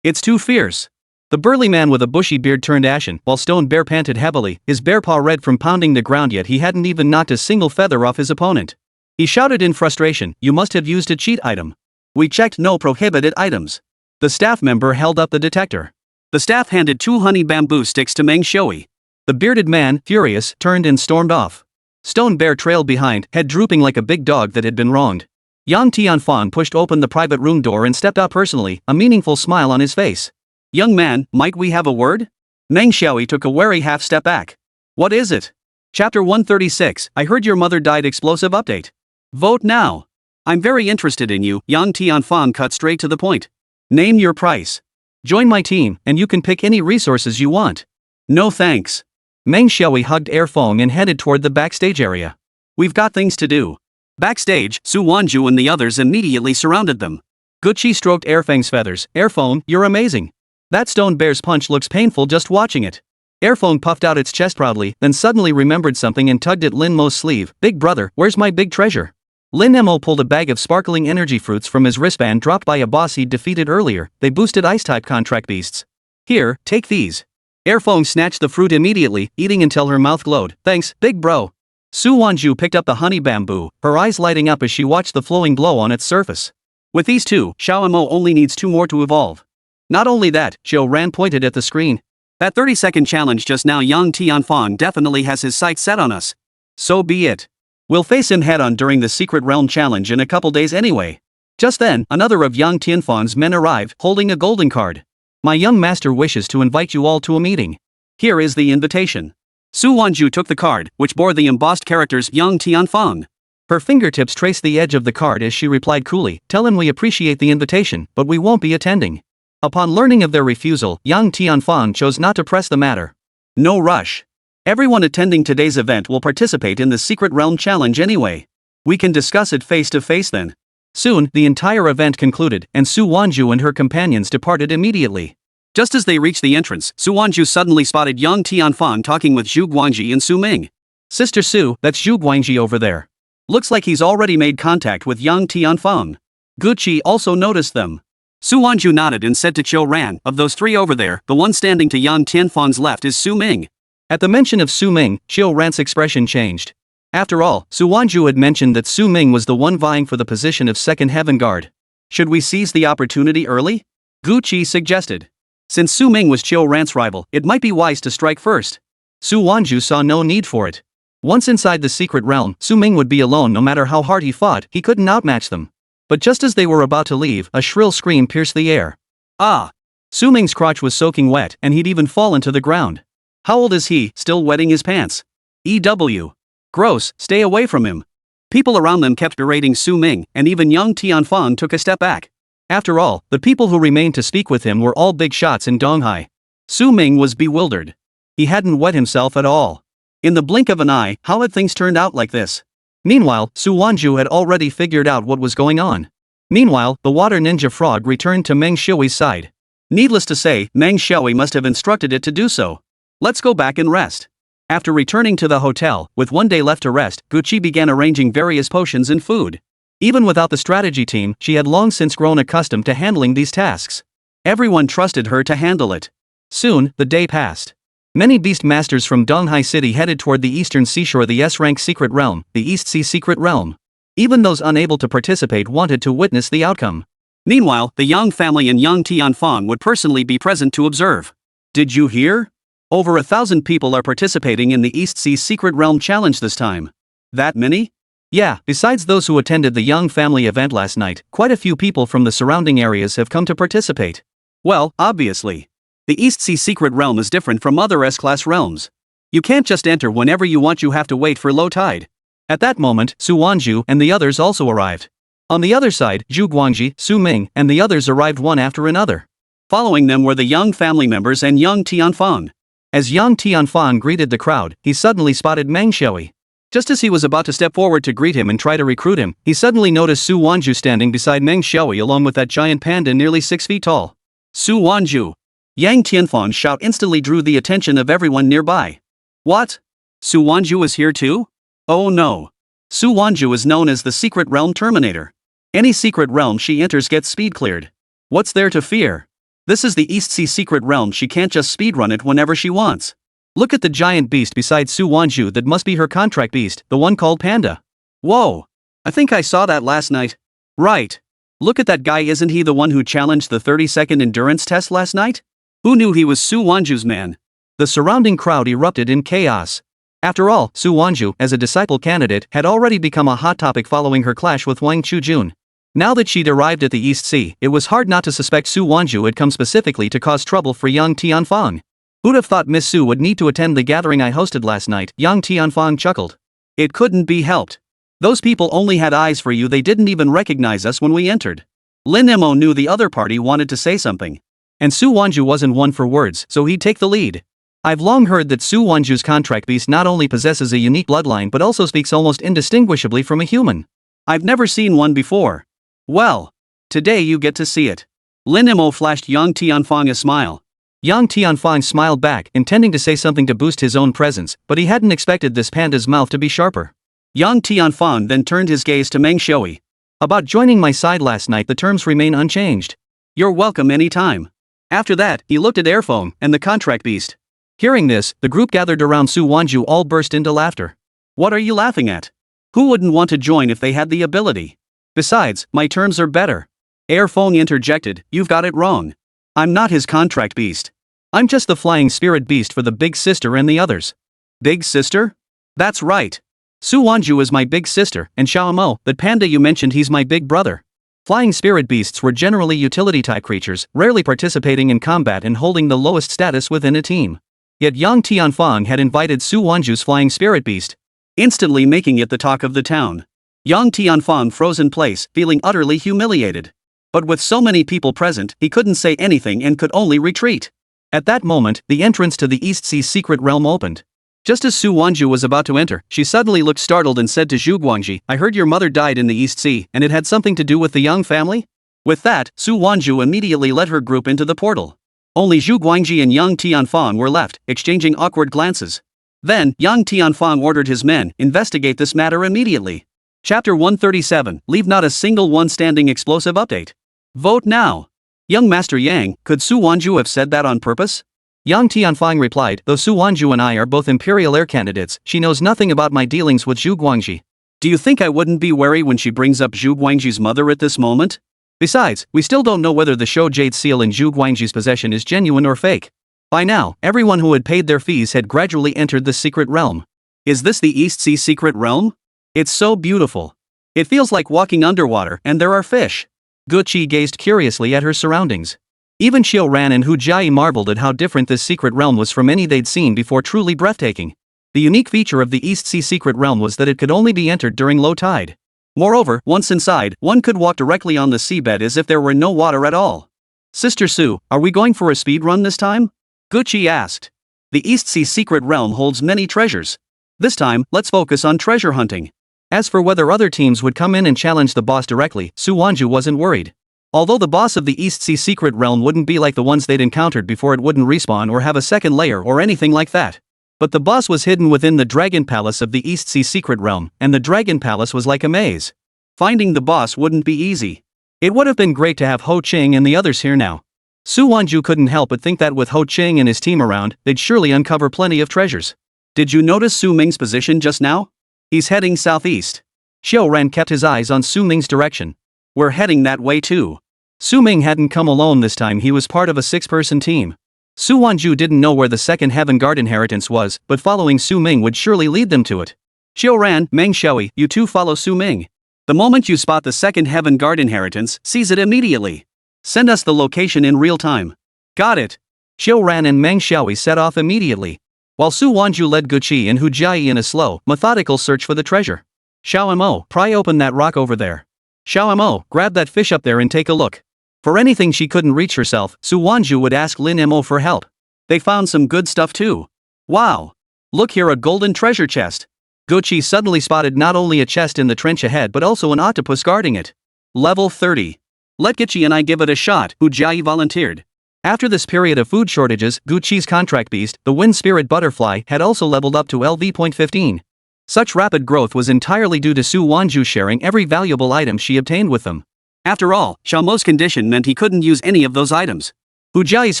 It's too fierce. The burly man with a bushy beard turned ashen, while Stone Bear panted heavily, his bear paw red from pounding the ground, yet he hadn't even knocked a single feather off his opponent. He shouted in frustration, "You must have used a cheat item. We checked, no prohibited items." The staff member held up the detector. The staff handed 2 honey bamboo sticks to Meng Xiaoyi. The bearded man, furious, turned and stormed off. Stone Bear trailed behind, head drooping like a big dog that had been wronged. Yang Tianfang pushed open the private room door and stepped out personally, a meaningful smile on his face. "Young man, might we have a word?" Meng Xiaoyi took a wary half-step back. "What is it?" Chapter 136, I heard your mother died. Explosive update. Vote now. I'm very interested in you. Yang Tianfang cut straight to the point. Name your price. Join my team, and you can pick any resources you want. No thanks. Meng Xiaoyi hugged Airphone and headed toward the backstage area. We've got things to do. Backstage, Su Wanzhu and the others immediately surrounded them. Gucci stroked Airfang's feathers. "Airphone, you're amazing. That Stone Bear's punch looks painful just watching it." Airphone puffed out its chest proudly, then suddenly remembered something and tugged at Lin Mo's sleeve. "Big brother, where's my big treasure?" Lin Mo pulled a bag of sparkling energy fruits from his wristband dropped by a boss he'd defeated earlier. They boosted ice-type contract beasts. "Here, take these." Airphone snatched the fruit immediately, eating until her mouth glowed. "Thanks, big bro." Su Wanzhu picked up the honey bamboo, her eyes lighting up as she watched the flowing glow on its surface. With these 2, Xiao Mo only needs 2 more to evolve. Not only that, Xiao Ran pointed at the screen. That 30-second challenge just now, Yang Tianfang definitely has his sights set on us. So be it. We'll face him head-on during the Secret Realm Challenge in a couple days anyway. Just then, another of Yang Tianfang's men arrived, holding a golden card. "My young master wishes to invite you all to a meeting. Here is the invitation." Su Wanzhu took the card, which bore the embossed characters Yang Tianfang. Her fingertips traced the edge of the card as she replied coolly, "Tell him we appreciate the invitation, but we won't be attending." Upon learning of their refusal, Yang Tianfang chose not to press the matter. No rush. Everyone attending today's event will participate in the Secret Realm Challenge anyway. We can discuss it face to face then. Soon, the entire event concluded, and Su Wanzhu and her companions departed immediately. Just as they reached the entrance, Su Wanzhu suddenly spotted Yang Tianfang talking with Zhu Guangji and Su Ming. "Sister Su, that's Zhu Guangji over there. Looks like he's already made contact with Yang Tianfang." Gucci also noticed them. Su Wanzhu nodded and said to Qiu Ran, "Of those 3 over there, the one standing to Yang Tianfang's left is Su Ming." At the mention of Su Ming, Qiu Ran's expression changed. After all, Su Wanzhu had mentioned that Su Ming was the one vying for the position of second heaven guard. Should we seize the opportunity early? Gu Qi suggested. Since Su Ming was Qiu Ran's rival, it might be wise to strike first. Su Wanzhu saw no need for it. Once inside the secret realm, Su Ming would be alone no matter how hard he fought, he couldn't outmatch them. But just as they were about to leave, a shrill scream pierced the air. Ah! Su Ming's crotch was soaking wet and he'd even fallen to the ground. How old is he, still wetting his pants? EW. Gross, stay away from him. People around them kept berating Su Ming, and even young Tianfang took a step back. After all, the people who remained to speak with him were all big shots in Donghai. Su Ming was bewildered. He hadn't wet himself at all. In the blink of an eye, how had things turned out like this? Meanwhile, Su Wanzhu had already figured out what was going on. Meanwhile, the water ninja frog returned to Meng Xiui's side. Needless to say, Meng Xiui must have instructed it to do so. Let's go back and rest. After returning to the hotel, with one day left to rest, Gu Qi began arranging various potions and food. Even without the strategy team, she had long since grown accustomed to handling these tasks. Everyone trusted her to handle it. Soon, the day passed. Many beast masters from Donghai City headed toward the eastern seashore, the S-rank secret realm, the East Sea secret realm. Even those unable to participate wanted to witness the outcome. Meanwhile, the Yang family and young Tianfang would personally be present to observe. Did you hear? Over 1,000 people are participating in the East Sea Secret Realm Challenge this time. That many? Yeah, besides those who attended the Young family event last night, quite a few people from the surrounding areas have come to participate. Well, obviously. The East Sea Secret Realm is different from other S-class realms. You can't just enter whenever you want, you have to wait for low tide. At that moment, Su Wanzhu and the others also arrived. On the other side, Zhu Guangji, Su Ming, and the others arrived one after another. Following them were the Young family members and young Tianfang. As young Tianfang greeted the crowd, he suddenly spotted Meng Xiui. Just as he was about to step forward to greet him and try to recruit him, he suddenly noticed Su Wanzhu standing beside Meng Xiui along with that giant panda nearly 6 feet tall. Su Wanzhu! Yang Tianfang's shout instantly drew the attention of everyone nearby. What? Su Wanzhu is here too? Oh no. Su Wanzhu is known as the Secret Realm Terminator. Any secret realm she enters gets speed cleared. What's there to fear? This is the East Sea Secret Realm, she can't just speedrun it whenever she wants. Look at the giant beast beside Su Wanzhu, that must be her contract beast, the one called Panda. Whoa! I think I saw that last night. Right. Look at that guy, isn't he the one who challenged the 30-second endurance test last night? Who knew he was Su Wanzhu's man? The surrounding crowd erupted in chaos. After all, Su Wanzhu, as a disciple candidate, had already become a hot topic following her clash with Wang Chujun. Now that she'd arrived at the East Sea, it was hard not to suspect Su Wanzhu had come specifically to cause trouble for young Tianfang. Who'd have thought Miss Su would need to attend the gathering I hosted last night? Young Tianfang chuckled. It couldn't be helped. Those people only had eyes for you, they didn't even recognize us when we entered. Lin Mo knew the other party wanted to say something. And Su Wanzhu wasn't one for words, so he'd take the lead. I've long heard that Su Wanzhu's contract beast not only possesses a unique bloodline but also speaks almost indistinguishably from a human. I've never seen one before. Well, today you get to see it. Lin Mo flashed young Tianfang a smile. Young Tianfang smiled back, intending to say something to boost his own presence, but he hadn't expected this panda's mouth to be sharper. Young Tianfang then turned his gaze to Meng Xiui. About joining my side last night, the terms remain unchanged. You're welcome anytime. After that, he looked at Airphone and the contract beast. Hearing this, the group gathered around Su Wanzhu all burst into laughter. What are you laughing at? Who wouldn't want to join if they had the ability? Besides, my terms are better. Airphone interjected, you've got it wrong. I'm not his contract beast. I'm just the flying spirit beast for the big sister and the others. Big sister? That's right. Su Wanzhu is my big sister, and Xiao Mo, that panda you mentioned, he's my big brother. Flying spirit beasts were generally utility-type creatures, rarely participating in combat and holding the lowest status within a team. Yet young Tianfang had invited Su Wanzhu's flying spirit beast, instantly making it the talk of the town. Young Tianfang froze in place, feeling utterly humiliated. But with so many people present, he couldn't say anything and could only retreat. At that moment, the entrance to the East Sea Secret Realm opened. Just as Su Wanzhu was about to enter, she suddenly looked startled and said to Zhu Guangji, I heard your mother died in the East Sea, and it had something to do with the Young family? With that, Su Wanzhu immediately led her group into the portal. Only Zhu Guangji and young Tianfang were left, exchanging awkward glances. Then, young Tianfang ordered his men, investigate this matter immediately. Chapter 137, Leave not a single one standing. Explosive update. Vote now. Young Master Yang, could Su Wanzhu have said that on purpose? Young Tianfang replied, though Su Wanzhu and I are both Imperial Air candidates, she knows nothing about my dealings with Zhu Guangji. Do you think I wouldn't be wary when she brings up Zhu Guangji's mother at this moment? Besides, we still don't know whether the show Jade Seal in Zhu Guangzhu's possession is genuine or fake. By now, everyone who had paid their fees had gradually entered the secret realm. Is this the East Sea secret realm? It's so beautiful. It feels like walking underwater, and there are fish. Guqi gazed curiously at her surroundings. Even Xiao Ran and Hu Jiayi marveled at how different this secret realm was from any they'd seen before, truly breathtaking. The unique feature of the East Sea secret realm was that it could only be entered during low tide. Moreover, once inside, one could walk directly on the seabed as if there were no water at all. Sister Su, are we going for a speed run this time? Guqi asked. The East Sea secret realm holds many treasures. This time, let's focus on treasure hunting. As for whether other teams would come in and challenge the boss directly, Su Wanzhu wasn't worried. Although the boss of the East Sea secret realm wouldn't be like the ones they'd encountered before, it wouldn't respawn or have a second layer or anything like that. But the boss was hidden within the Dragon Palace of the East Sea secret realm, and the Dragon Palace was like a maze. Finding the boss wouldn't be easy. It would have been great to have Ho Qing and the others here now. Su Wanzhu couldn't help but think that with Ho Qing and his team around, they'd surely uncover plenty of treasures. Did you notice Su Ming's position just now? He's heading southeast. Xiao Ran kept his eyes on Su Ming's direction. We're heading that way too. Su Ming hadn't come alone this time, he was part of a 6-person team. Su Wanzhu didn't know where the second Heaven Guard inheritance was, but following Su Ming would surely lead them to it. Xiao Ran, Meng Xiaoyi, you two follow Su Ming. The moment you spot the second Heaven Guard inheritance, seize it immediately. Send us the location in real time. Got it. Xiao Ran and Meng Xiaoyi set off immediately, while Su Wanzhu led Guqi and Hu Jiayi in a slow, methodical search for the treasure. Xiao Mo, pry open that rock over there. Xiao Mo, grab that fish up there and take a look. For anything she couldn't reach herself, Su Wanzhu would ask Lin Mo for help. They found some good stuff too. Wow! Look here, a golden treasure chest. Guqi suddenly spotted not only a chest in the trench ahead but also an octopus guarding it. Level 30. Let Guqi and I give it a shot, Hu Jiayi volunteered. After this period of food shortages, Guqi's contract beast, the wind spirit butterfly, had also leveled up to LV.15. Such rapid growth was entirely due to Su Wanzhu sharing every valuable item she obtained with them. After all, Xiao Mo's condition meant he couldn't use any of those items. Hu Jiayi's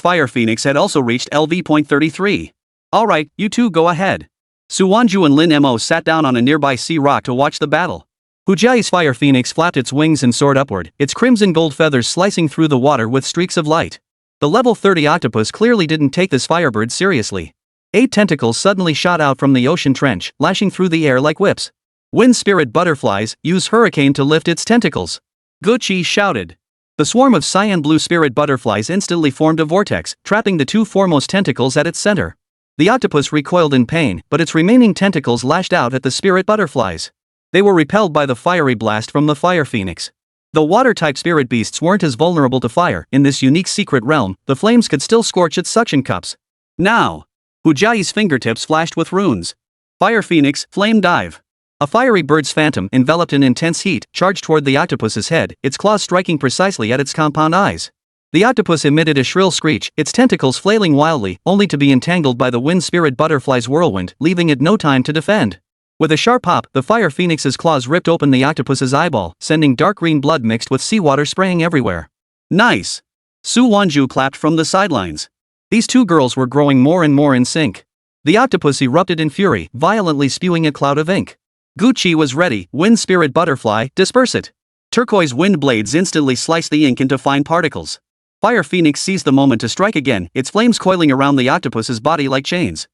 fire phoenix had also reached LV.33. Alright, you two go ahead. Su Wanzhu and Lin Mo sat down on a nearby sea rock to watch the battle. Hu Jiayi's fire phoenix flapped its wings and soared upward, its crimson gold feathers slicing through the water with streaks of light. The level 30 octopus clearly didn't take this firebird seriously. 8 tentacles suddenly shot out from the ocean trench, lashing through the air like whips. Wind spirit butterflies, use hurricane to lift its tentacles. Guqi shouted. The swarm of cyan blue spirit butterflies instantly formed a vortex, trapping the 2 foremost tentacles at its center. The octopus recoiled in pain, but its remaining tentacles lashed out at the spirit butterflies. They were repelled by the fiery blast from the fire phoenix. Though water-type spirit beasts weren't as vulnerable to fire, in this unique secret realm, the flames could still scorch its suction cups. Now! Hu Jiayi's fingertips flashed with runes. Fire phoenix, flame dive. A fiery bird's phantom, enveloped in intense heat, charged toward the octopus's head, its claws striking precisely at its compound eyes. The octopus emitted a shrill screech, its tentacles flailing wildly, only to be entangled by the wind spirit butterfly's whirlwind, leaving it no time to defend. With a sharp pop, the fire phoenix's claws ripped open the octopus's eyeball, sending dark green blood mixed with seawater spraying everywhere. Nice! Su Wanzhu clapped from the sidelines. These two girls were growing more and more in sync. The octopus erupted in fury, violently spewing a cloud of ink. Guqi was ready, wind spirit butterfly, disperse it. Turquoise wind blades instantly sliced the ink into fine particles. Fire phoenix seized the moment to strike again, its flames coiling around the octopus's body like chains.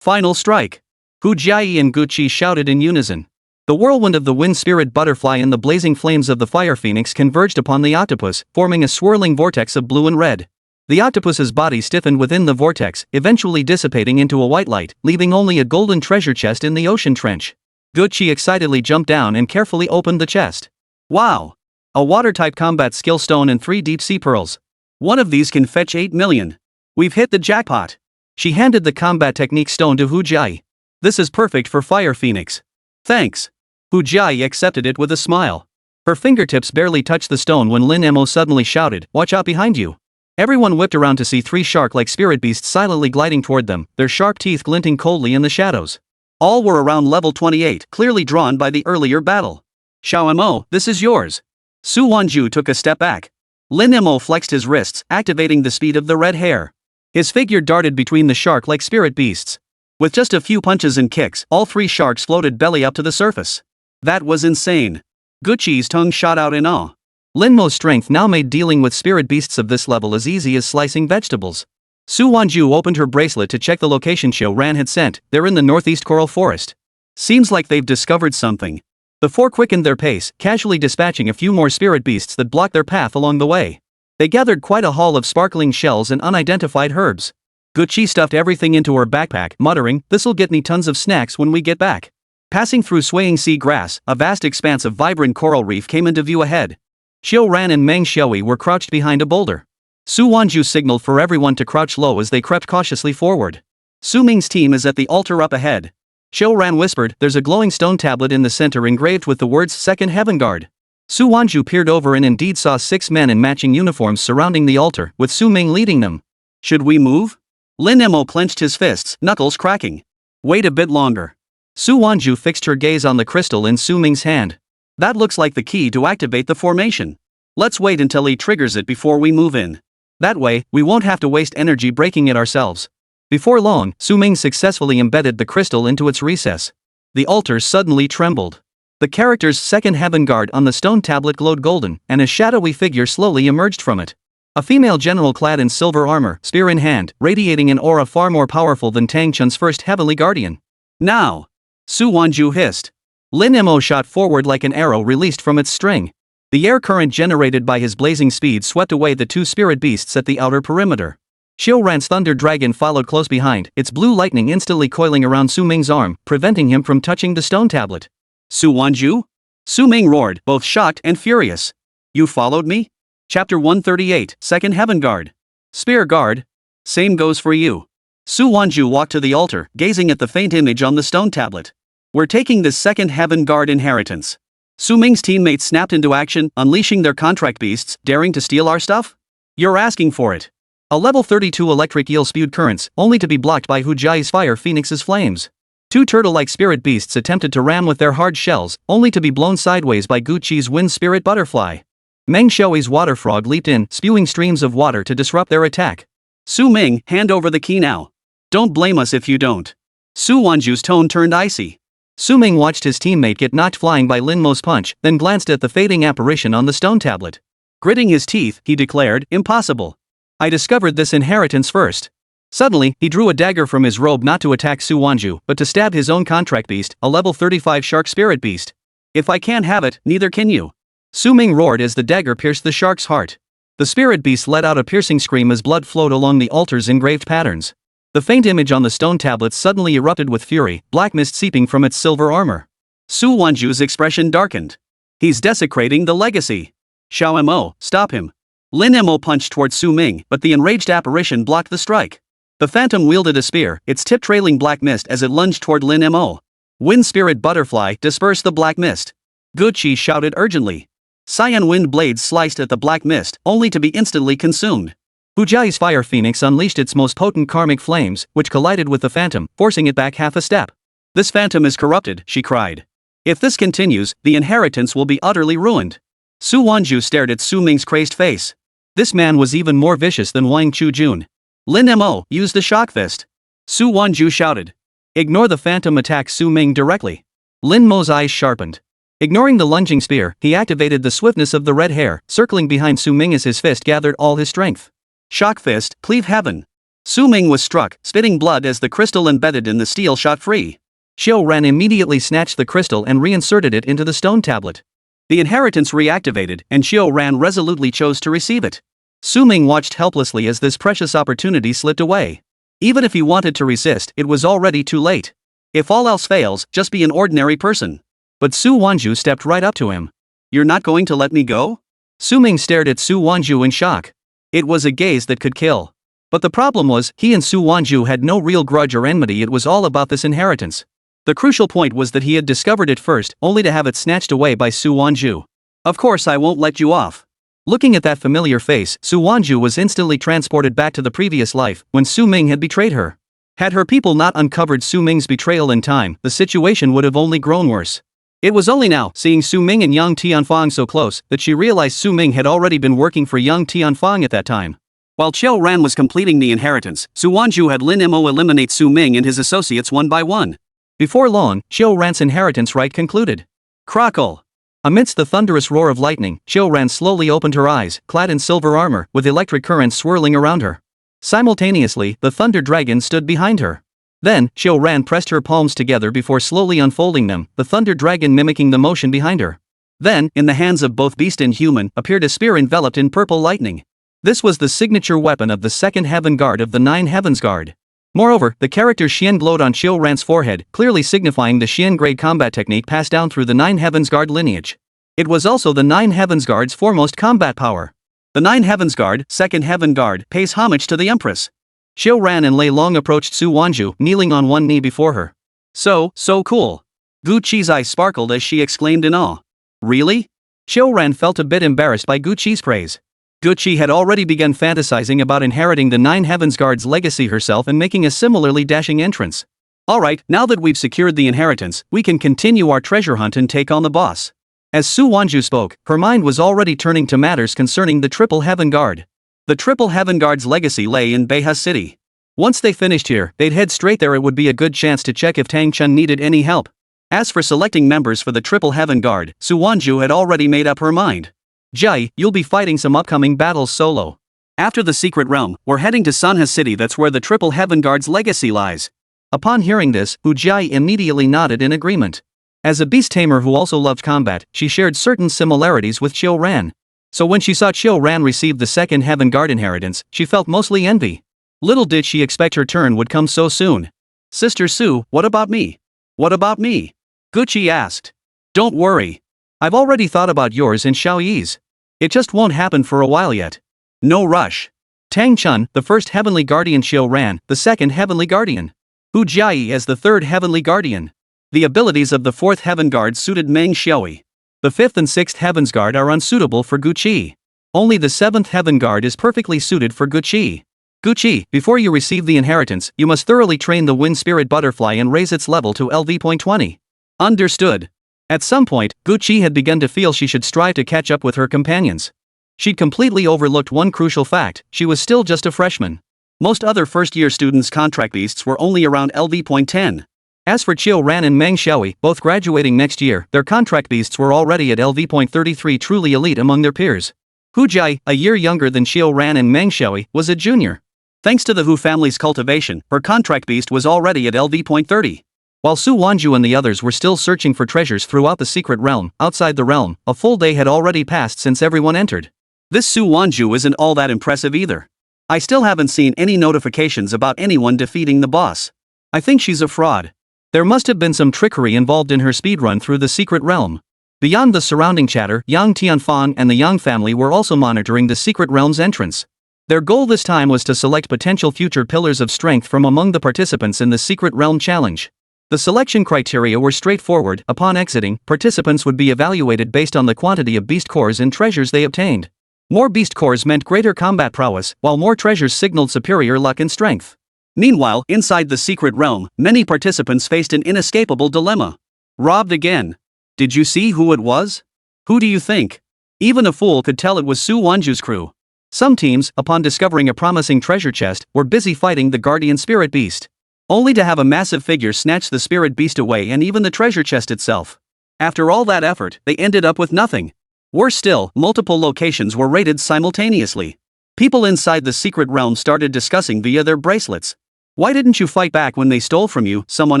Final strike! Hu Jiayi and Guqi shouted in unison. The whirlwind of the wind spirit butterfly and the blazing flames of the fire phoenix converged upon the octopus, forming a swirling vortex of blue and red. The octopus's body stiffened within the vortex, eventually dissipating into a white light, leaving only a golden treasure chest in the ocean trench. Guqi excitedly jumped down and carefully opened the chest. Wow! A water-type combat skill stone and 3 deep sea pearls. One of these can fetch 8 million. We've hit the jackpot. She handed the combat technique stone to Hu Jiayi. This is perfect for Fire Phoenix. Thanks. Hu Jiayi accepted it with a smile. Her fingertips barely touched the stone when Lin Mo suddenly shouted, "Watch out behind you." Everyone whipped around to see 3 shark-like spirit beasts silently gliding toward them, their sharp teeth glinting coldly in the shadows. All were around level 28, clearly drawn by the earlier battle. Xiao Mo, this is yours. Su Wanzhu took a step back. Lin Mo flexed his wrists, activating the speed of the red hair. His figure darted between the shark-like spirit beasts. With just a few punches and kicks, all 3 sharks floated belly up to the surface. That was insane. Guqi's tongue shot out in awe. Lin Mo's strength now made dealing with spirit beasts of this level as easy as slicing vegetables. Su Wanzhu opened her bracelet to check the location Xiao Ran had sent. They're in the northeast coral forest. Seems like they've discovered something. The four quickened their pace, casually dispatching a few more spirit beasts that blocked their path along the way. They gathered quite a haul of sparkling shells and unidentified herbs. Gucci stuffed everything into her backpack, muttering, "This'll get me tons of snacks when we get back." Passing through swaying sea grass, a vast expanse of vibrant coral reef came into view ahead. Xiao Ran and Meng Xiaoyi were crouched behind a boulder. Su Wanzhu signaled for everyone to crouch low as they crept cautiously forward. Su Ming's team is at the altar up ahead. Xiao Ran whispered, "There's a glowing stone tablet in the center engraved with the words Second Heaven Guard." Su Wanzhu peered over and indeed saw 6 men in matching uniforms surrounding the altar, with Su Ming leading them. "Should we move?" Lin Mo clenched his fists, knuckles cracking. "Wait a bit longer." Su Wanzhu fixed her gaze on the crystal in Su Ming's hand. "That looks like the key to activate the formation. Let's wait until he triggers it before we move in. That way, we won't have to waste energy breaking it ourselves." Before long, Su Ming successfully embedded the crystal into its recess. The altar suddenly trembled. The character's Second Heaven Guard on the stone tablet glowed golden, and a shadowy figure slowly emerged from it. A female general clad in silver armor, spear in hand, radiating an aura far more powerful than Tang Chun's first heavenly guardian. "Now!" Su Wanzhu hissed. Lin Mo shot forward like an arrow released from its string. The air current generated by his blazing speed swept away the 2 spirit beasts at the outer perimeter. Xiao Ran's thunder dragon followed close behind, its blue lightning instantly coiling around Su Ming's arm, preventing him from touching the stone tablet. "Su Wanzhu?" Su Ming roared, both shocked and furious. "You followed me?" Chapter 138, Second Heaven Guard. "Spear Guard? Same goes for you." Su Wanzhu walked to the altar, gazing at the faint image on the stone tablet. "We're taking this Second Heaven Guard inheritance." Su Ming's teammates snapped into action, unleashing their contract beasts, daring to steal our stuff? "You're asking for it." A level 32 electric eel spewed currents, only to be blocked by Hu Jia's fire phoenix's flames. 2 turtle-like spirit beasts attempted to ram with their hard shells, only to be blown sideways by Guqi's wind spirit butterfly. Meng Xiaoyi's water frog leaped in, spewing streams of water to disrupt their attack. "Su Ming, hand over the key now. Don't blame us if you don't." Su Wanzhu's tone turned icy. Su Ming watched his teammate get knocked flying by Lin Mo's punch, then glanced at the fading apparition on the stone tablet. Gritting his teeth, he declared, "Impossible. I discovered this inheritance first." Suddenly, he drew a dagger from his robe not to attack Su Wanzhu, but to stab his own contract beast, a level 35 shark spirit beast. "If I can't have it, neither can you." Su Ming roared as the dagger pierced the shark's heart. The spirit beast let out a piercing scream as blood flowed along the altar's engraved patterns. The faint image on the stone tablet suddenly erupted with fury, black mist seeping from its silver armor. Su Wanzhu's expression darkened. "He's desecrating the legacy. Xiao Mo, stop him." Lin Mo punched towards Su Ming, but the enraged apparition blocked the strike. The phantom wielded a spear, its tip trailing black mist as it lunged toward Lin Mo. "Wind Spirit Butterfly, disperse the black mist." Guqi shouted urgently. Cyan wind blades sliced at the black mist, only to be instantly consumed. Hu Jia's fire phoenix unleashed its most potent karmic flames, which collided with the phantom, forcing it back half a step. "This phantom is corrupted," she cried. "If this continues, the inheritance will be utterly ruined." Su Wanzhu stared at Su Ming's crazed face. This man was even more vicious than Wang Chujun. Lin Mo used the shock fist. Su Wanzhu shouted. "Ignore the phantom attack Su Ming directly." Lin Mo's eyes sharpened. Ignoring the lunging spear, he activated the swiftness of the red hair, circling behind Su Ming as his fist gathered all his strength. Shock fist, cleave heaven. Su Ming was struck, spitting blood as the crystal embedded in the steel shot free. Xiao Ran immediately snatched the crystal and reinserted it into the stone tablet. The inheritance reactivated, and Xiao Ran resolutely chose to receive it. Su Ming watched helplessly as this precious opportunity slipped away. Even if he wanted to resist, it was already too late. If all else fails, just be an ordinary person. But Su Wanzhu stepped right up to him. "You're not going to let me go?" Su Ming stared at Su Wanzhu in shock. It was a gaze that could kill. But the problem was, he and Su Wanzhu had no real grudge or enmity. It was all about this inheritance. The crucial point was that he had discovered it first, only to have it snatched away by Su Wanzhu. "Of course I won't let you off." Looking at that familiar face, Su Wanzhu was instantly transported back to the previous life, when Su Ming had betrayed her. Had her people not uncovered Su Ming's betrayal in time, the situation would have only grown worse. It was only now, seeing Su Ming and Yang Tianfang so close, that she realized Su Ming had already been working for Yang Tianfang at that time. While Qiao Ran was completing the inheritance, Su Wanzhu had Lin Mo eliminate Su Ming and his associates one by one. Before long, Qiao Ran's inheritance rite concluded. Crackle! Amidst the thunderous roar of lightning, Xiu Ran slowly opened her eyes, clad in silver armor, with electric currents swirling around her. Simultaneously, the thunder dragon stood behind her. Then, Xiu Ran pressed her palms together before slowly unfolding them, the thunder dragon mimicking the motion behind her. Then, in the hands of both beast and human, appeared a spear enveloped in purple lightning. This was the signature weapon of the second heaven guard of the 9 Heavens Guard. Moreover, the character Xian glowed on Xiu Ran's forehead, clearly signifying the Xian grade combat technique passed down through the 9 Heavens Guard lineage. It was also the 9 Heavens Guard's foremost combat power. The 9 Heavens Guard, second heaven guard, pays homage to the empress. Xiu Ran and Lei Long approached Su Wanzhu, kneeling on one knee before her. So cool. Gu Qi's eyes sparkled as she exclaimed in awe. Really? Xiu Ran felt a bit embarrassed by Gu Qi's praise. Gu Qi had already begun fantasizing about inheriting the 9 Heavens Guard's legacy herself and making a similarly dashing entrance. Alright, now that we've secured the inheritance, we can continue our treasure hunt and take on the boss. As Su Wanzhu spoke, her mind was already turning to matters concerning the Triple Heaven Guard. The Triple Heaven Guard's legacy lay in Beha City. Once they finished here, they'd head straight there. It would be a good chance to check if Tang Chun needed any help. As for selecting members for the Triple Heaven Guard, Su Wanzhu had already made up her mind. Jai, you'll be fighting some upcoming battles solo. After the Secret Realm, we're heading to Sanha City. That's where the Triple Heaven Guard's legacy lies. Upon hearing this, Hu Jai immediately nodded in agreement. As a beast tamer who also loved combat, she shared certain similarities with Xiu Ran. So when she saw Xiu Ran receive the second Heaven Guard inheritance, she felt mostly envy. Little did she expect her turn would come so soon. Sister Su, what about me? What about me? Gu Qi asked. Don't worry. I've already thought about yours and Xiao Yi's. It just won't happen for a while yet. No rush. Tang Chun, the first Heavenly Guardian, Xiu Ran, the second Heavenly Guardian. Hu Jiayi as the third Heavenly Guardian. The abilities of the fourth Heaven Guard suited Meng Xiaoyi. The fifth and sixth Heavens Guard are unsuitable for Gu Qi. Only the seventh Heaven Guard is perfectly suited for Gu Qi. Gu Qi, before you receive the inheritance, you must thoroughly train the Wind Spirit Butterfly and raise its level to LV.20. Understood. At some point, Gu Qi had begun to feel she should strive to catch up with her companions. She'd completely overlooked one crucial fact: she was still just a freshman. Most other first-year students' contract beasts were only around LV.10. As for Xiu Ran and Meng Xiaoyi, both graduating next year, their contract beasts were already at LV.33, truly elite among their peers. Hu Jai, a year younger than Xiu Ran and Meng Xiaoyi, was a junior. Thanks to the Hu family's cultivation, her contract beast was already at LV.30. While Su Wanzhu and the others were still searching for treasures throughout the secret realm, outside the realm, a full day had already passed since everyone entered. This Su Wanzhu isn't all that impressive either. I still haven't seen any notifications about anyone defeating the boss. I think she's a fraud. There must have been some trickery involved in her speedrun through the secret realm. Beyond the surrounding chatter, Yang Tianfang and the Yang family were also monitoring the secret realm's entrance. Their goal this time was to select potential future pillars of strength from among the participants in the secret realm challenge. The selection criteria were straightforward. Upon exiting, participants would be evaluated based on the quantity of beast cores and treasures they obtained. More beast cores meant greater combat prowess, while more treasures signaled superior luck and strength. Meanwhile, inside the secret realm, many participants faced an inescapable dilemma. Robbed again. Did you see who it was? Who do you think? Even a fool could tell it was Su Wanzhu's crew. Some teams, upon discovering a promising treasure chest, were busy fighting the guardian spirit beast. Only to have a massive figure snatch the spirit beast away and even the treasure chest itself. After all that effort, they ended up with nothing. Worse still, multiple locations were raided simultaneously. People inside the secret realm started discussing via their bracelets. Why didn't you fight back when they stole from you? Someone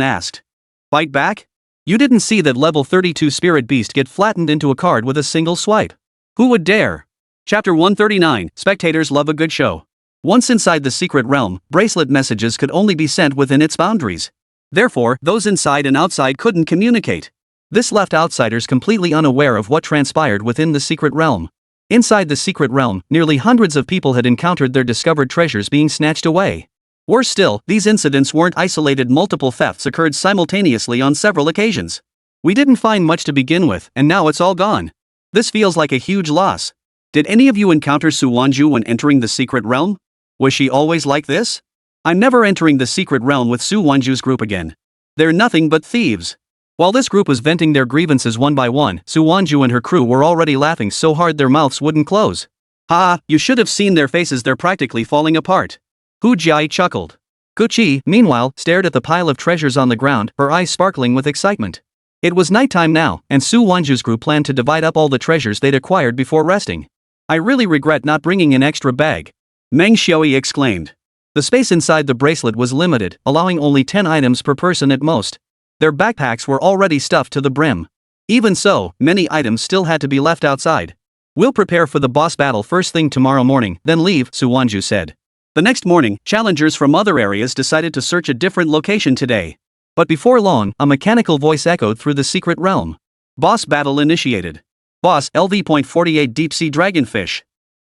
asked. Fight back? You didn't see that level 32 spirit beast get flattened into a card with a single swipe. Who would dare? Chapter 139, Spectators love a good show. Once inside the secret realm, bracelet messages could only be sent within its boundaries. Therefore, those inside and outside couldn't communicate. This left outsiders completely unaware of what transpired within the secret realm. Inside the secret realm, nearly hundreds of people had encountered their discovered treasures being snatched away. Worse still, these incidents weren't isolated. Multiple thefts occurred simultaneously on several occasions. We didn't find much to begin with, and now it's all gone. This feels like a huge loss. Did any of you encounter Su Wanzhu when entering the secret realm? Was she always like this? I'm never entering the secret realm with Su Wanzhu's group again. They're nothing but thieves. While this group was venting their grievances one by one, Su Wanzhu and her crew were already laughing so hard their mouths wouldn't close. Ha, you should have seen their faces, they're practically falling apart. Hu Jai chuckled. Gu Qi, meanwhile, stared at the pile of treasures on the ground, her eyes sparkling with excitement. It was nighttime now, and Su Wanzhu's group planned to divide up all the treasures they'd acquired before resting. I really regret not bringing an extra bag, Meng Xiaoyi exclaimed. The space inside the bracelet was limited, allowing only 10 items per person at most. Their backpacks were already stuffed to the brim. Even so, many items still had to be left outside. We'll prepare for the boss battle first thing tomorrow morning, then leave, Su Wanzhu said. The next morning, challengers from other areas decided to search a different location today. But before long, a mechanical voice echoed through the secret realm. Boss battle initiated. Boss, LV.48 Deep-Sea Dragonfish.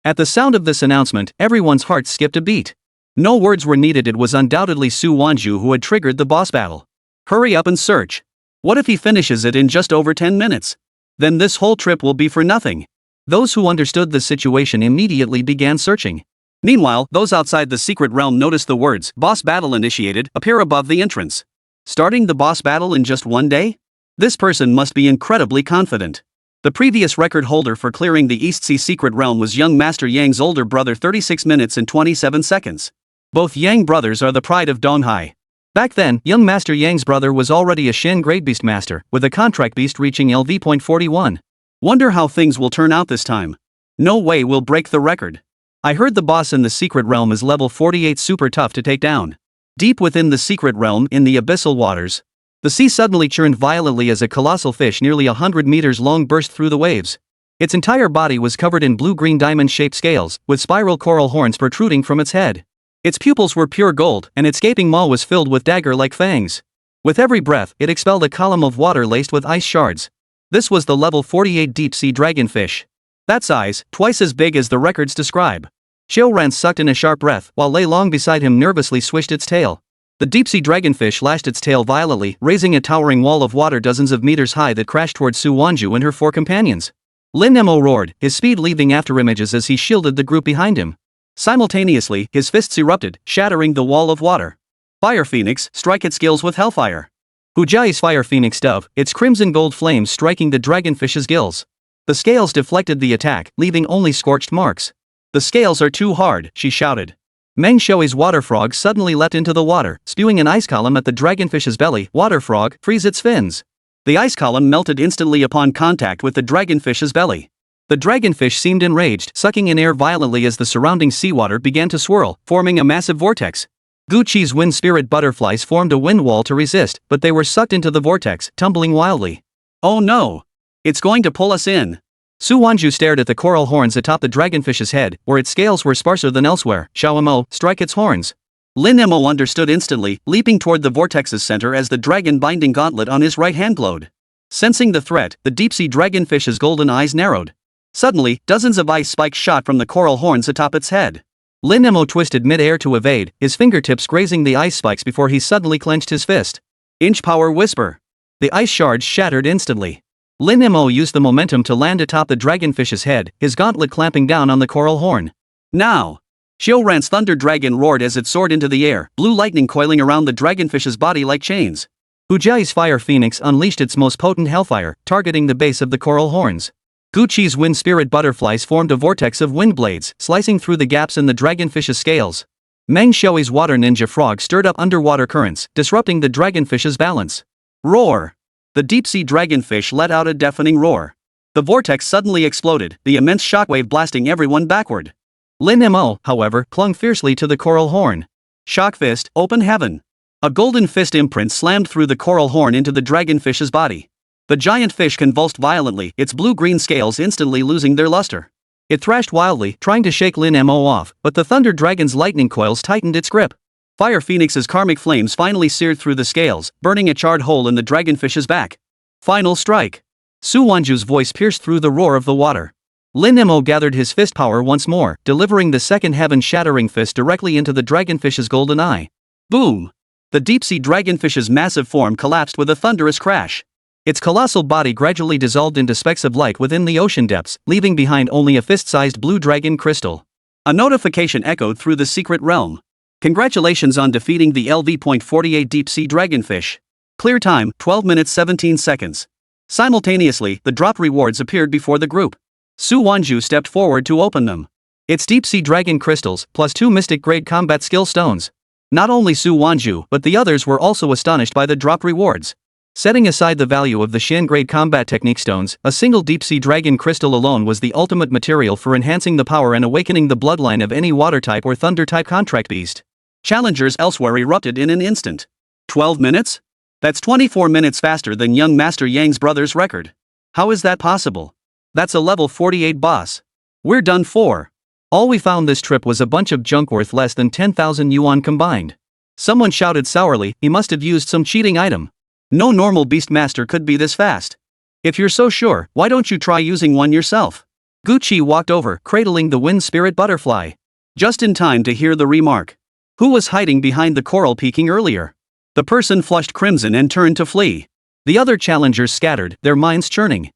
At the sound of this announcement, everyone's heart skipped a beat. No words were needed, it was undoubtedly Su Wanzhu who had triggered the boss battle. Hurry up and search. What if he finishes it in just over 10 minutes? Then this whole trip will be for nothing. Those who understood the situation immediately began searching. Meanwhile, those outside the secret realm noticed the words, boss battle initiated, appear above the entrance. Starting the boss battle in just one day? This person must be incredibly confident. The previous record holder for clearing the East Sea secret realm was young Master Yang's older brother, 36 minutes and 27 seconds. Both Yang brothers are the pride of Donghai. Back then, young Master Yang's brother was already a Shen grade beast master, with a contract beast reaching LV.41. Wonder how things will turn out this time. No way we'll break the record. I heard the boss in the secret realm is level 48, super tough to take down. Deep within the secret realm, in the abyssal waters, the sea suddenly churned violently as a colossal fish nearly 100 meters long burst through the waves. Its entire body was covered in blue-green diamond-shaped scales, with spiral coral horns protruding from its head. Its pupils were pure gold, and its gaping maw was filled with dagger-like fangs. With every breath, it expelled a column of water laced with ice shards. This was the level 48 deep-sea dragonfish. That size, twice as big as the records describe. Xiaoran sucked in a sharp breath, while Lei Long beside him nervously swished its tail. The deep-sea dragonfish lashed its tail violently, raising a towering wall of water dozens of meters high that crashed towards Su Wanzhu and her 4 companions. Lin Mo roared, his speed leaving afterimages as he shielded the group behind him. Simultaneously, his fists erupted, shattering the wall of water. Fire Phoenix, strike its gills with hellfire. Hujai's Fire Phoenix dove, its crimson gold flames striking the dragonfish's gills. The scales deflected the attack, leaving only scorched marks. The scales are too hard, she shouted. Meng Xiaoyi's water frog suddenly leapt into the water, spewing an ice column at the dragonfish's belly. Water frog, freeze its fins. The ice column melted instantly upon contact with the dragonfish's belly. The dragonfish seemed enraged, sucking in air violently as the surrounding seawater began to swirl, forming a massive vortex. Guqi's wind spirit butterflies formed a wind wall to resist, but they were sucked into the vortex, tumbling wildly. Oh no! It's going to pull us in. Su Wanzhu stared at the coral horns atop the dragonfish's head, where its scales were sparser than elsewhere. Xiao Mo, strike its horns. Lin Mo understood instantly, leaping toward the vortex's center as the dragon-binding gauntlet on his right hand glowed. Sensing the threat, the deep-sea dragonfish's golden eyes narrowed. Suddenly, dozens of ice spikes shot from the coral horns atop its head. Lin Mo twisted mid-air to evade, his fingertips grazing the ice spikes before he suddenly clenched his fist. Inch power whisper. The ice shards shattered instantly. Lin Mo used the momentum to land atop the dragonfish's head, his gauntlet clamping down on the coral horn. Now! Xiaoran's thunder dragon roared as it soared into the air, blue lightning coiling around the dragonfish's body like chains. Hujai's Fire Phoenix unleashed its most potent hellfire, targeting the base of the coral horns. Guqi's wind spirit butterflies formed a vortex of wind blades, slicing through the gaps in the dragonfish's scales. Meng Xiaoyi's water ninja frog stirred up underwater currents, disrupting the dragonfish's balance. Roar! The deep-sea dragonfish let out a deafening roar. The vortex suddenly exploded, the immense shockwave blasting everyone backward. Lin Mo, however, clung fiercely to the coral horn. Shock fist, open heaven. A golden fist imprint slammed through the coral horn into the dragonfish's body. The giant fish convulsed violently, its blue-green scales instantly losing their luster. It thrashed wildly, trying to shake Lin Mo off, but the thunder dragon's lightning coils tightened its grip. Fire Phoenix's karmic flames finally seared through the scales, burning a charred hole in the dragonfish's back. Final strike. Su Wanzhu's voice pierced through the roar of the water. Lin Mo gathered his fist power once more, delivering the second heaven shattering fist directly into the dragonfish's golden eye. Boom! The deep-sea dragonfish's massive form collapsed with a thunderous crash. Its colossal body gradually dissolved into specks of light within the ocean depths, leaving behind only a fist-sized blue dragon crystal. A notification echoed through the secret realm. Congratulations on defeating the LV.48 deep-sea dragonfish. Clear time, 12 minutes 17 seconds. Simultaneously, the drop rewards appeared before the group. Su Wanzhu stepped forward to open them. It's deep-sea dragon crystals, plus 2 mystic-grade combat skill stones. Not only Su Wanzhu, but the others were also astonished by the drop rewards. Setting aside the value of the Shan-grade combat technique stones, a single deep-sea dragon crystal alone was the ultimate material for enhancing the power and awakening the bloodline of any water-type or thunder-type contract beast. Challengers elsewhere erupted in an instant. 12 minutes? That's 24 minutes faster than young Master Yang's brother's record. How is that possible? That's a level 48 boss. We're done for. All we found this trip was a bunch of junk worth less than 10,000 yuan combined. Someone shouted sourly, he must have used some cheating item. No normal beastmaster could be this fast. If you're so sure, why don't you try using one yourself? Gucci walked over, cradling the wind spirit butterfly. Just in time to hear the remark. Who was hiding behind the coral peeking earlier? The person flushed crimson and turned to flee. The other challengers scattered, their minds churning.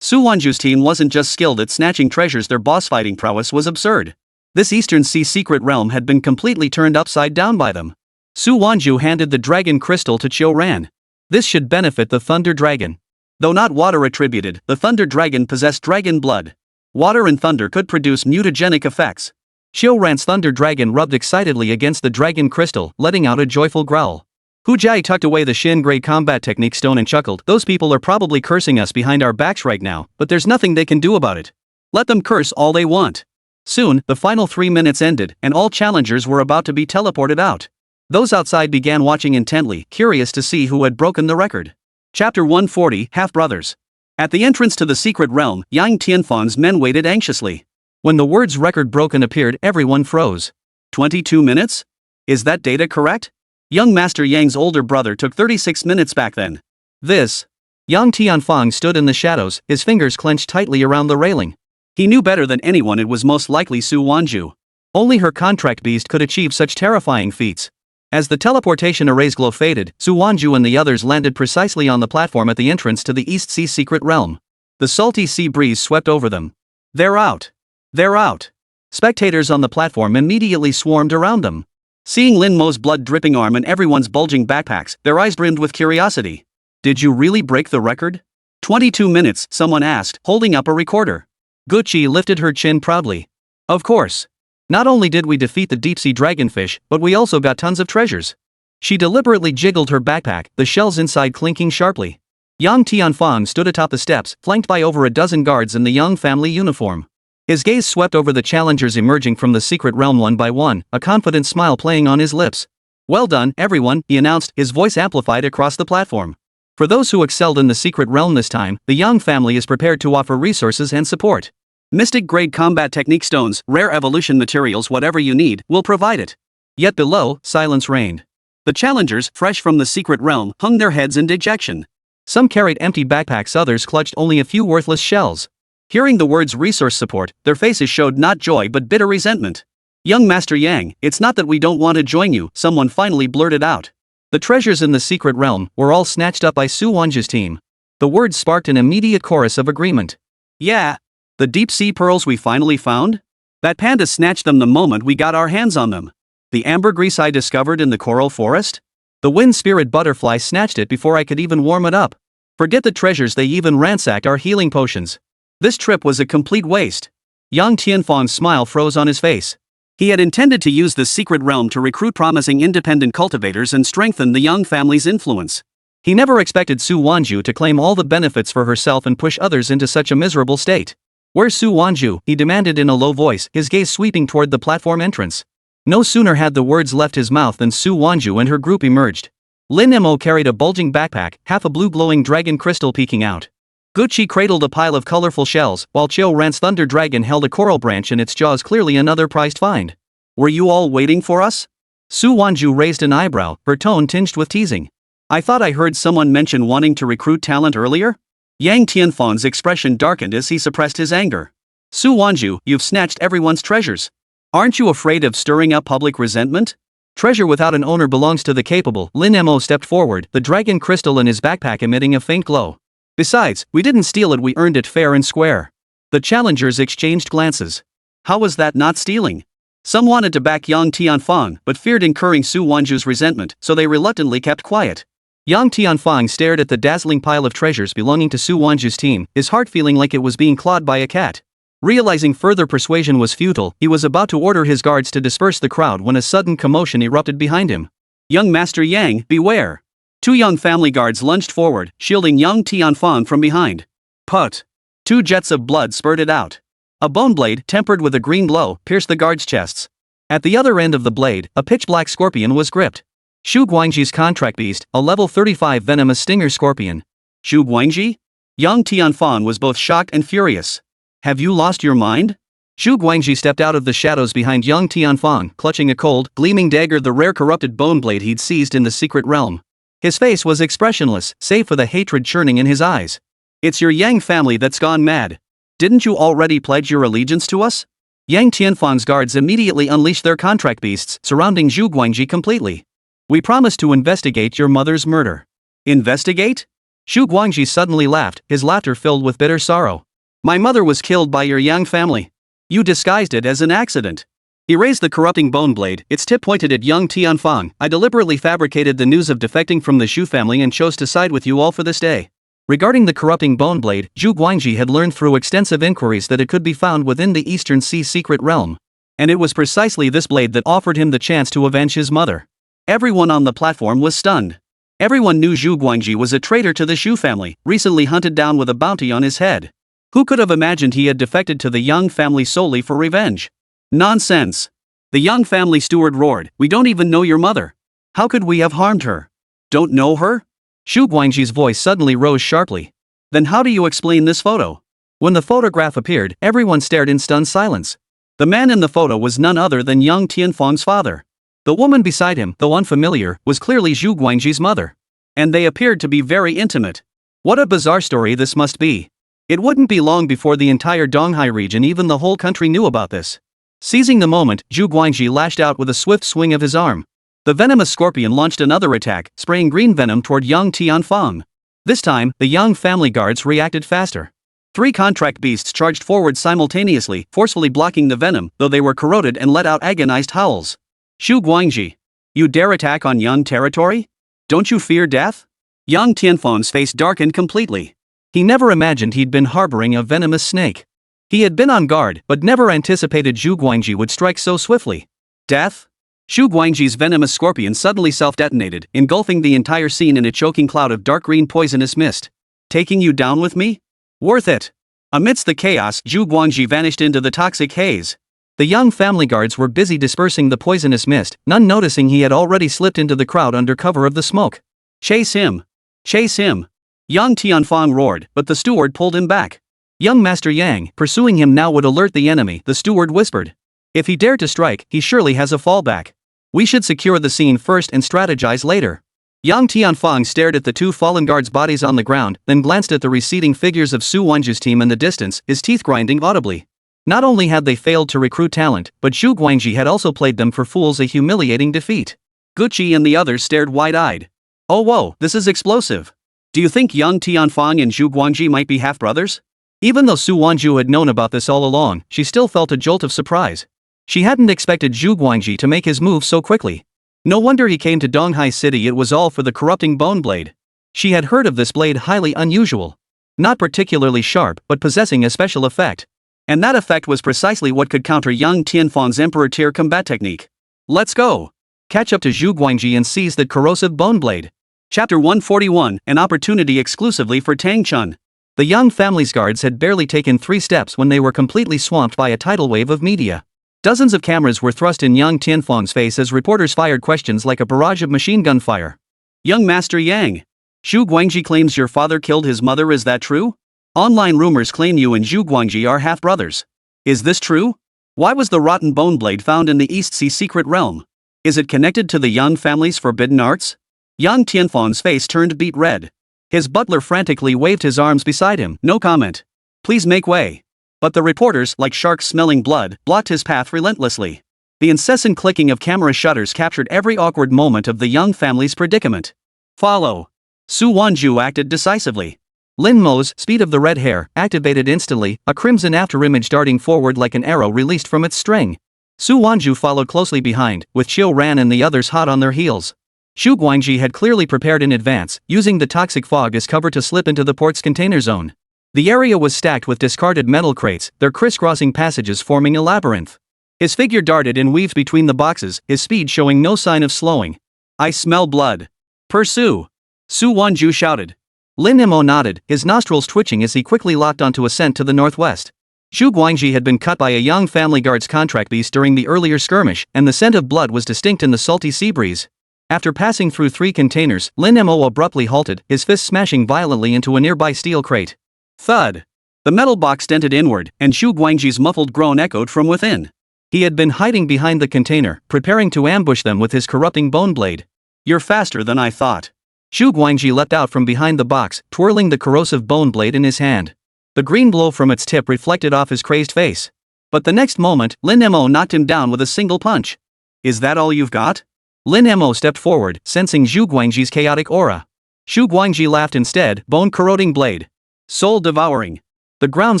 Su Wanzhu's team wasn't just skilled at snatching treasures, their boss fighting prowess was absurd. This Eastern Sea secret realm had been completely turned upside down by them. Su Wanzhu handed the dragon crystal to Qiu Ran. This should benefit the Thunder Dragon. Though not water attributed, the Thunder Dragon possessed dragon blood. Water and thunder could produce mutagenic effects. Qiu Ran's Thunder Dragon rubbed excitedly against the dragon crystal, letting out a joyful growl. Hu Jai tucked away the Shin-grade combat technique stone and chuckled. Those people are probably cursing us behind our backs right now, but there's nothing they can do about it. Let them curse all they want. Soon, the final 3 minutes ended, and all challengers were about to be teleported out. Those outside began watching intently, curious to see who had broken the record. Chapter 140, Half-Brothers. At the entrance to the secret realm, Yang Tianfang's men waited anxiously. When the words record broken appeared, everyone froze. 22 minutes? Is that data correct? Young Master Yang's older brother took 36 minutes back then. This. Yang Tianfang stood in the shadows, his fingers clenched tightly around the railing. He knew better than anyone it was most likely Su Wanzhu. Only her contract beast could achieve such terrifying feats. As the teleportation array's glow faded, Su Wanzhu and the others landed precisely on the platform at the entrance to the East Sea secret realm. The salty sea breeze swept over them. They're out. They're out. Spectators on the platform immediately swarmed around them. Seeing Lin Mo's blood-dripping arm and everyone's bulging backpacks, their eyes brimmed with curiosity. Did you really break the record? 22 minutes, someone asked, holding up a recorder. Gucci lifted her chin proudly. Of course. Not only did we defeat the deep-sea dragonfish, but we also got tons of treasures. She deliberately jiggled her backpack, the shells inside clinking sharply. Yang Tianfang stood atop the steps, flanked by over a dozen guards in the Yang family uniform. His gaze swept over the challengers emerging from the secret realm one by one, a confident smile playing on his lips. Well done, everyone, he announced, his voice amplified across the platform. For those who excelled in the secret realm this time, the Yang family is prepared to offer resources and support. Mystic-grade combat technique stones, rare evolution materials, whatever you need, will provide it. Yet below, silence reigned. The challengers, fresh from the secret realm, hung their heads in dejection. Some carried empty backpacks, others clutched only a few worthless shells. Hearing the words resource support, their faces showed not joy but bitter resentment. Young Master Yang, it's not that we don't want to join you, someone finally blurted out. The treasures in the secret realm were all snatched up by Su Wanzhu's team. The words sparked an immediate chorus of agreement. Yeah. The deep-sea pearls we finally found? That panda snatched them the moment we got our hands on them. The ambergris I discovered in the coral forest? The wind spirit butterfly snatched it before I could even warm it up. Forget the treasures, they even ransacked our healing potions. This trip was a complete waste. Yang Tianfang's smile froze on his face. He had intended to use the secret realm to recruit promising independent cultivators and strengthen the Yang family's influence. He never expected Su Wanzhu to claim all the benefits for herself and push others into such a miserable state. Where's Su Wanzhu? He demanded in a low voice, his gaze sweeping toward the platform entrance. No sooner had the words left his mouth than Su Wanzhu and her group emerged. Lin Mo carried a bulging backpack, half a blue glowing dragon crystal peeking out. Gucci cradled a pile of colorful shells, while Qiu Ran's Thunder Dragon held a coral branch in its jaws, clearly another prized find. Were you all waiting for us? Su Wanzhu raised an eyebrow, her tone tinged with teasing. I thought I heard someone mention wanting to recruit talent earlier? Yang Tianfang's expression darkened as he suppressed his anger. Su Wanzhu, you've snatched everyone's treasures. Aren't you afraid of stirring up public resentment? Treasure without an owner belongs to the capable. Lin Mo stepped forward, the dragon crystal in his backpack emitting a faint glow. Besides, we didn't steal it, we earned it fair and square. The challengers exchanged glances. How was that not stealing? Some wanted to back Yang Tianfang, but feared incurring Su Wanzhu's resentment, so they reluctantly kept quiet. Yang Tianfang stared at the dazzling pile of treasures belonging to Su Wanzhu's team, his heart feeling like it was being clawed by a cat. Realizing further persuasion was futile, he was about to order his guards to disperse the crowd when a sudden commotion erupted behind him. Young Master Yang, beware! Two young family guards lunged forward, shielding young Tianfang from behind. Put! Two jets of blood spurted out. A bone blade, tempered with a green glow, pierced the guards' chests. At the other end of the blade, a pitch-black scorpion was gripped. Su Guangji's contract beast, a level 35 venomous stinger scorpion. Su Guangji? Young Tianfang was both shocked and furious. Have you lost your mind? Su Guangji stepped out of the shadows behind young Tianfang, clutching a cold, gleaming dagger, the rare corrupted bone blade he'd seized in the secret realm. His face was expressionless, save for the hatred churning in his eyes. It's your Yang family that's gone mad. Didn't you already pledge your allegiance to us? Yang Tianfang's guards immediately unleashed their contract beasts, surrounding Su Guangji completely. We promised to investigate your mother's murder. Investigate? Su Guangji suddenly laughed, his laughter filled with bitter sorrow. My mother was killed by your Yang family. You disguised it as an accident. He raised the corrupting bone blade, its tip pointed at young Tianfang. I deliberately fabricated the news of defecting from the Shu family and chose to side with you all for this day. Regarding the corrupting bone blade, Su Guangji had learned through extensive inquiries that it could be found within the Eastern Sea secret realm. And it was precisely this blade that offered him the chance to avenge his mother. Everyone on the platform was stunned. Everyone knew Su Guangji was a traitor to the Shu family, recently hunted down with a bounty on his head. Who could have imagined he had defected to the Yang family solely for revenge? Nonsense! The Yang family steward roared, we don't even know your mother. How could we have harmed her? Don't know her? Su Guangji's voice suddenly rose sharply. Then how do you explain this photo? When the photograph appeared, everyone stared in stunned silence. The man in the photo was none other than young Tianfang's father. The woman beside him, though unfamiliar, was clearly Su Guangji's mother. And they appeared to be very intimate. What a bizarre story this must be. It wouldn't be long before the entire Donghai region, even the whole country, knew about this. Seizing the moment, Su Guangji lashed out with a swift swing of his arm. The venomous scorpion launched another attack, spraying green venom toward young Tianfang. This time, the Yang family guards reacted faster. Three contract beasts charged forward simultaneously, forcefully blocking the venom, though they were corroded and let out agonized howls. Su Guangji, you dare attack on Yang territory? Don't you fear death? Young Tianfang's face darkened completely. He never imagined he'd been harboring a venomous snake. He had been on guard, but never anticipated Su Guangji would strike so swiftly. Death? Su Guangji's venomous scorpion suddenly self-detonated, engulfing the entire scene in a choking cloud of dark green poisonous mist. Taking you down with me? Worth it. Amidst the chaos, Su Guangji vanished into the toxic haze. The young family guards were busy dispersing the poisonous mist, none noticing he had already slipped into the crowd under cover of the smoke. Chase him! Chase him! Young Tianfang roared, but the steward pulled him back. Young Master Yang, pursuing him now would alert the enemy, the steward whispered. If he dared to strike, he surely has a fallback. We should secure the scene first and strategize later. Young Tianfang stared at the two fallen guards' bodies on the ground, then glanced at the receding figures of Su Wanzhu's team in the distance, his teeth grinding audibly. Not only had they failed to recruit talent, but Su Guangji had also played them for fools, a humiliating defeat. Gucci and the others stared wide-eyed. Oh whoa, this is explosive. Do you think young Tianfang and Su Guangji might be half-brothers? Even though Su Wanzhu had known about this all along, she still felt a jolt of surprise. She hadn't expected Su Guangji to make his move so quickly. No wonder he came to Donghai City, it was all for the corrupting bone blade. She had heard of this blade, highly unusual. Not particularly sharp, but possessing a special effect. And that effect was precisely what could counter young Tianfang's Emperor tier combat technique. Let's go! Catch up to Su Guangji and seize that corrosive bone blade. Chapter 141, an opportunity exclusively for Tang Chun. The young family's guards had barely taken 3 steps when they were completely swamped by a tidal wave of media. Dozens of cameras were thrust in young Tianfang's face as reporters fired questions like a barrage of machine gun fire. Young Master Yang. Su Guangji claims your father killed his mother, is that true? Online rumors claim you and Su Guangji are half-brothers. Is this true? Why was the rotten bone blade found in the East Sea secret realm? Is it connected to the Yang family's forbidden arts? Young Tianfang's face turned beet red. His butler frantically waved his arms beside him. No comment. Please make way. But the reporters, like sharks smelling blood, blocked his path relentlessly. The incessant clicking of camera shutters captured every awkward moment of the young family's predicament. Follow. Su Wanzhu acted decisively. Lin Mo's speed of the red hair activated instantly, a crimson afterimage darting forward like an arrow released from its string. Su Wanzhu followed closely behind, with Qiu Ran and the others hot on their heels. Su Guangji had clearly prepared in advance, using the toxic fog as cover to slip into the port's container zone. The area was stacked with discarded metal crates, their crisscrossing passages forming a labyrinth. His figure darted and weaved between the boxes, his speed showing no sign of slowing. I smell blood. Pursue. Su Wanzhu shouted. Lin Mo nodded, his nostrils twitching as he quickly locked onto a scent to the northwest. Zhu Guangji had been cut by a young family guard's contract beast during the earlier skirmish, and the scent of blood was distinct in the salty sea breeze. After passing through 3 containers, Lin Mo abruptly halted, his fist smashing violently into a nearby steel crate. Thud! The metal box dented inward, and Zhu Guangji's muffled groan echoed from within. He had been hiding behind the container, preparing to ambush them with his corrupting bone blade. You're faster than I thought. Zhu Guangji leapt out from behind the box, twirling the corrosive bone blade in his hand. The green glow from its tip reflected off his crazed face. But the next moment, Lin Mo knocked him down with a single punch. Is that all you've got? Lin Mo stepped forward, sensing Zhu Guangji's chaotic aura. Zhu Guangji laughed instead, bone-corroding blade. Soul-devouring. The ground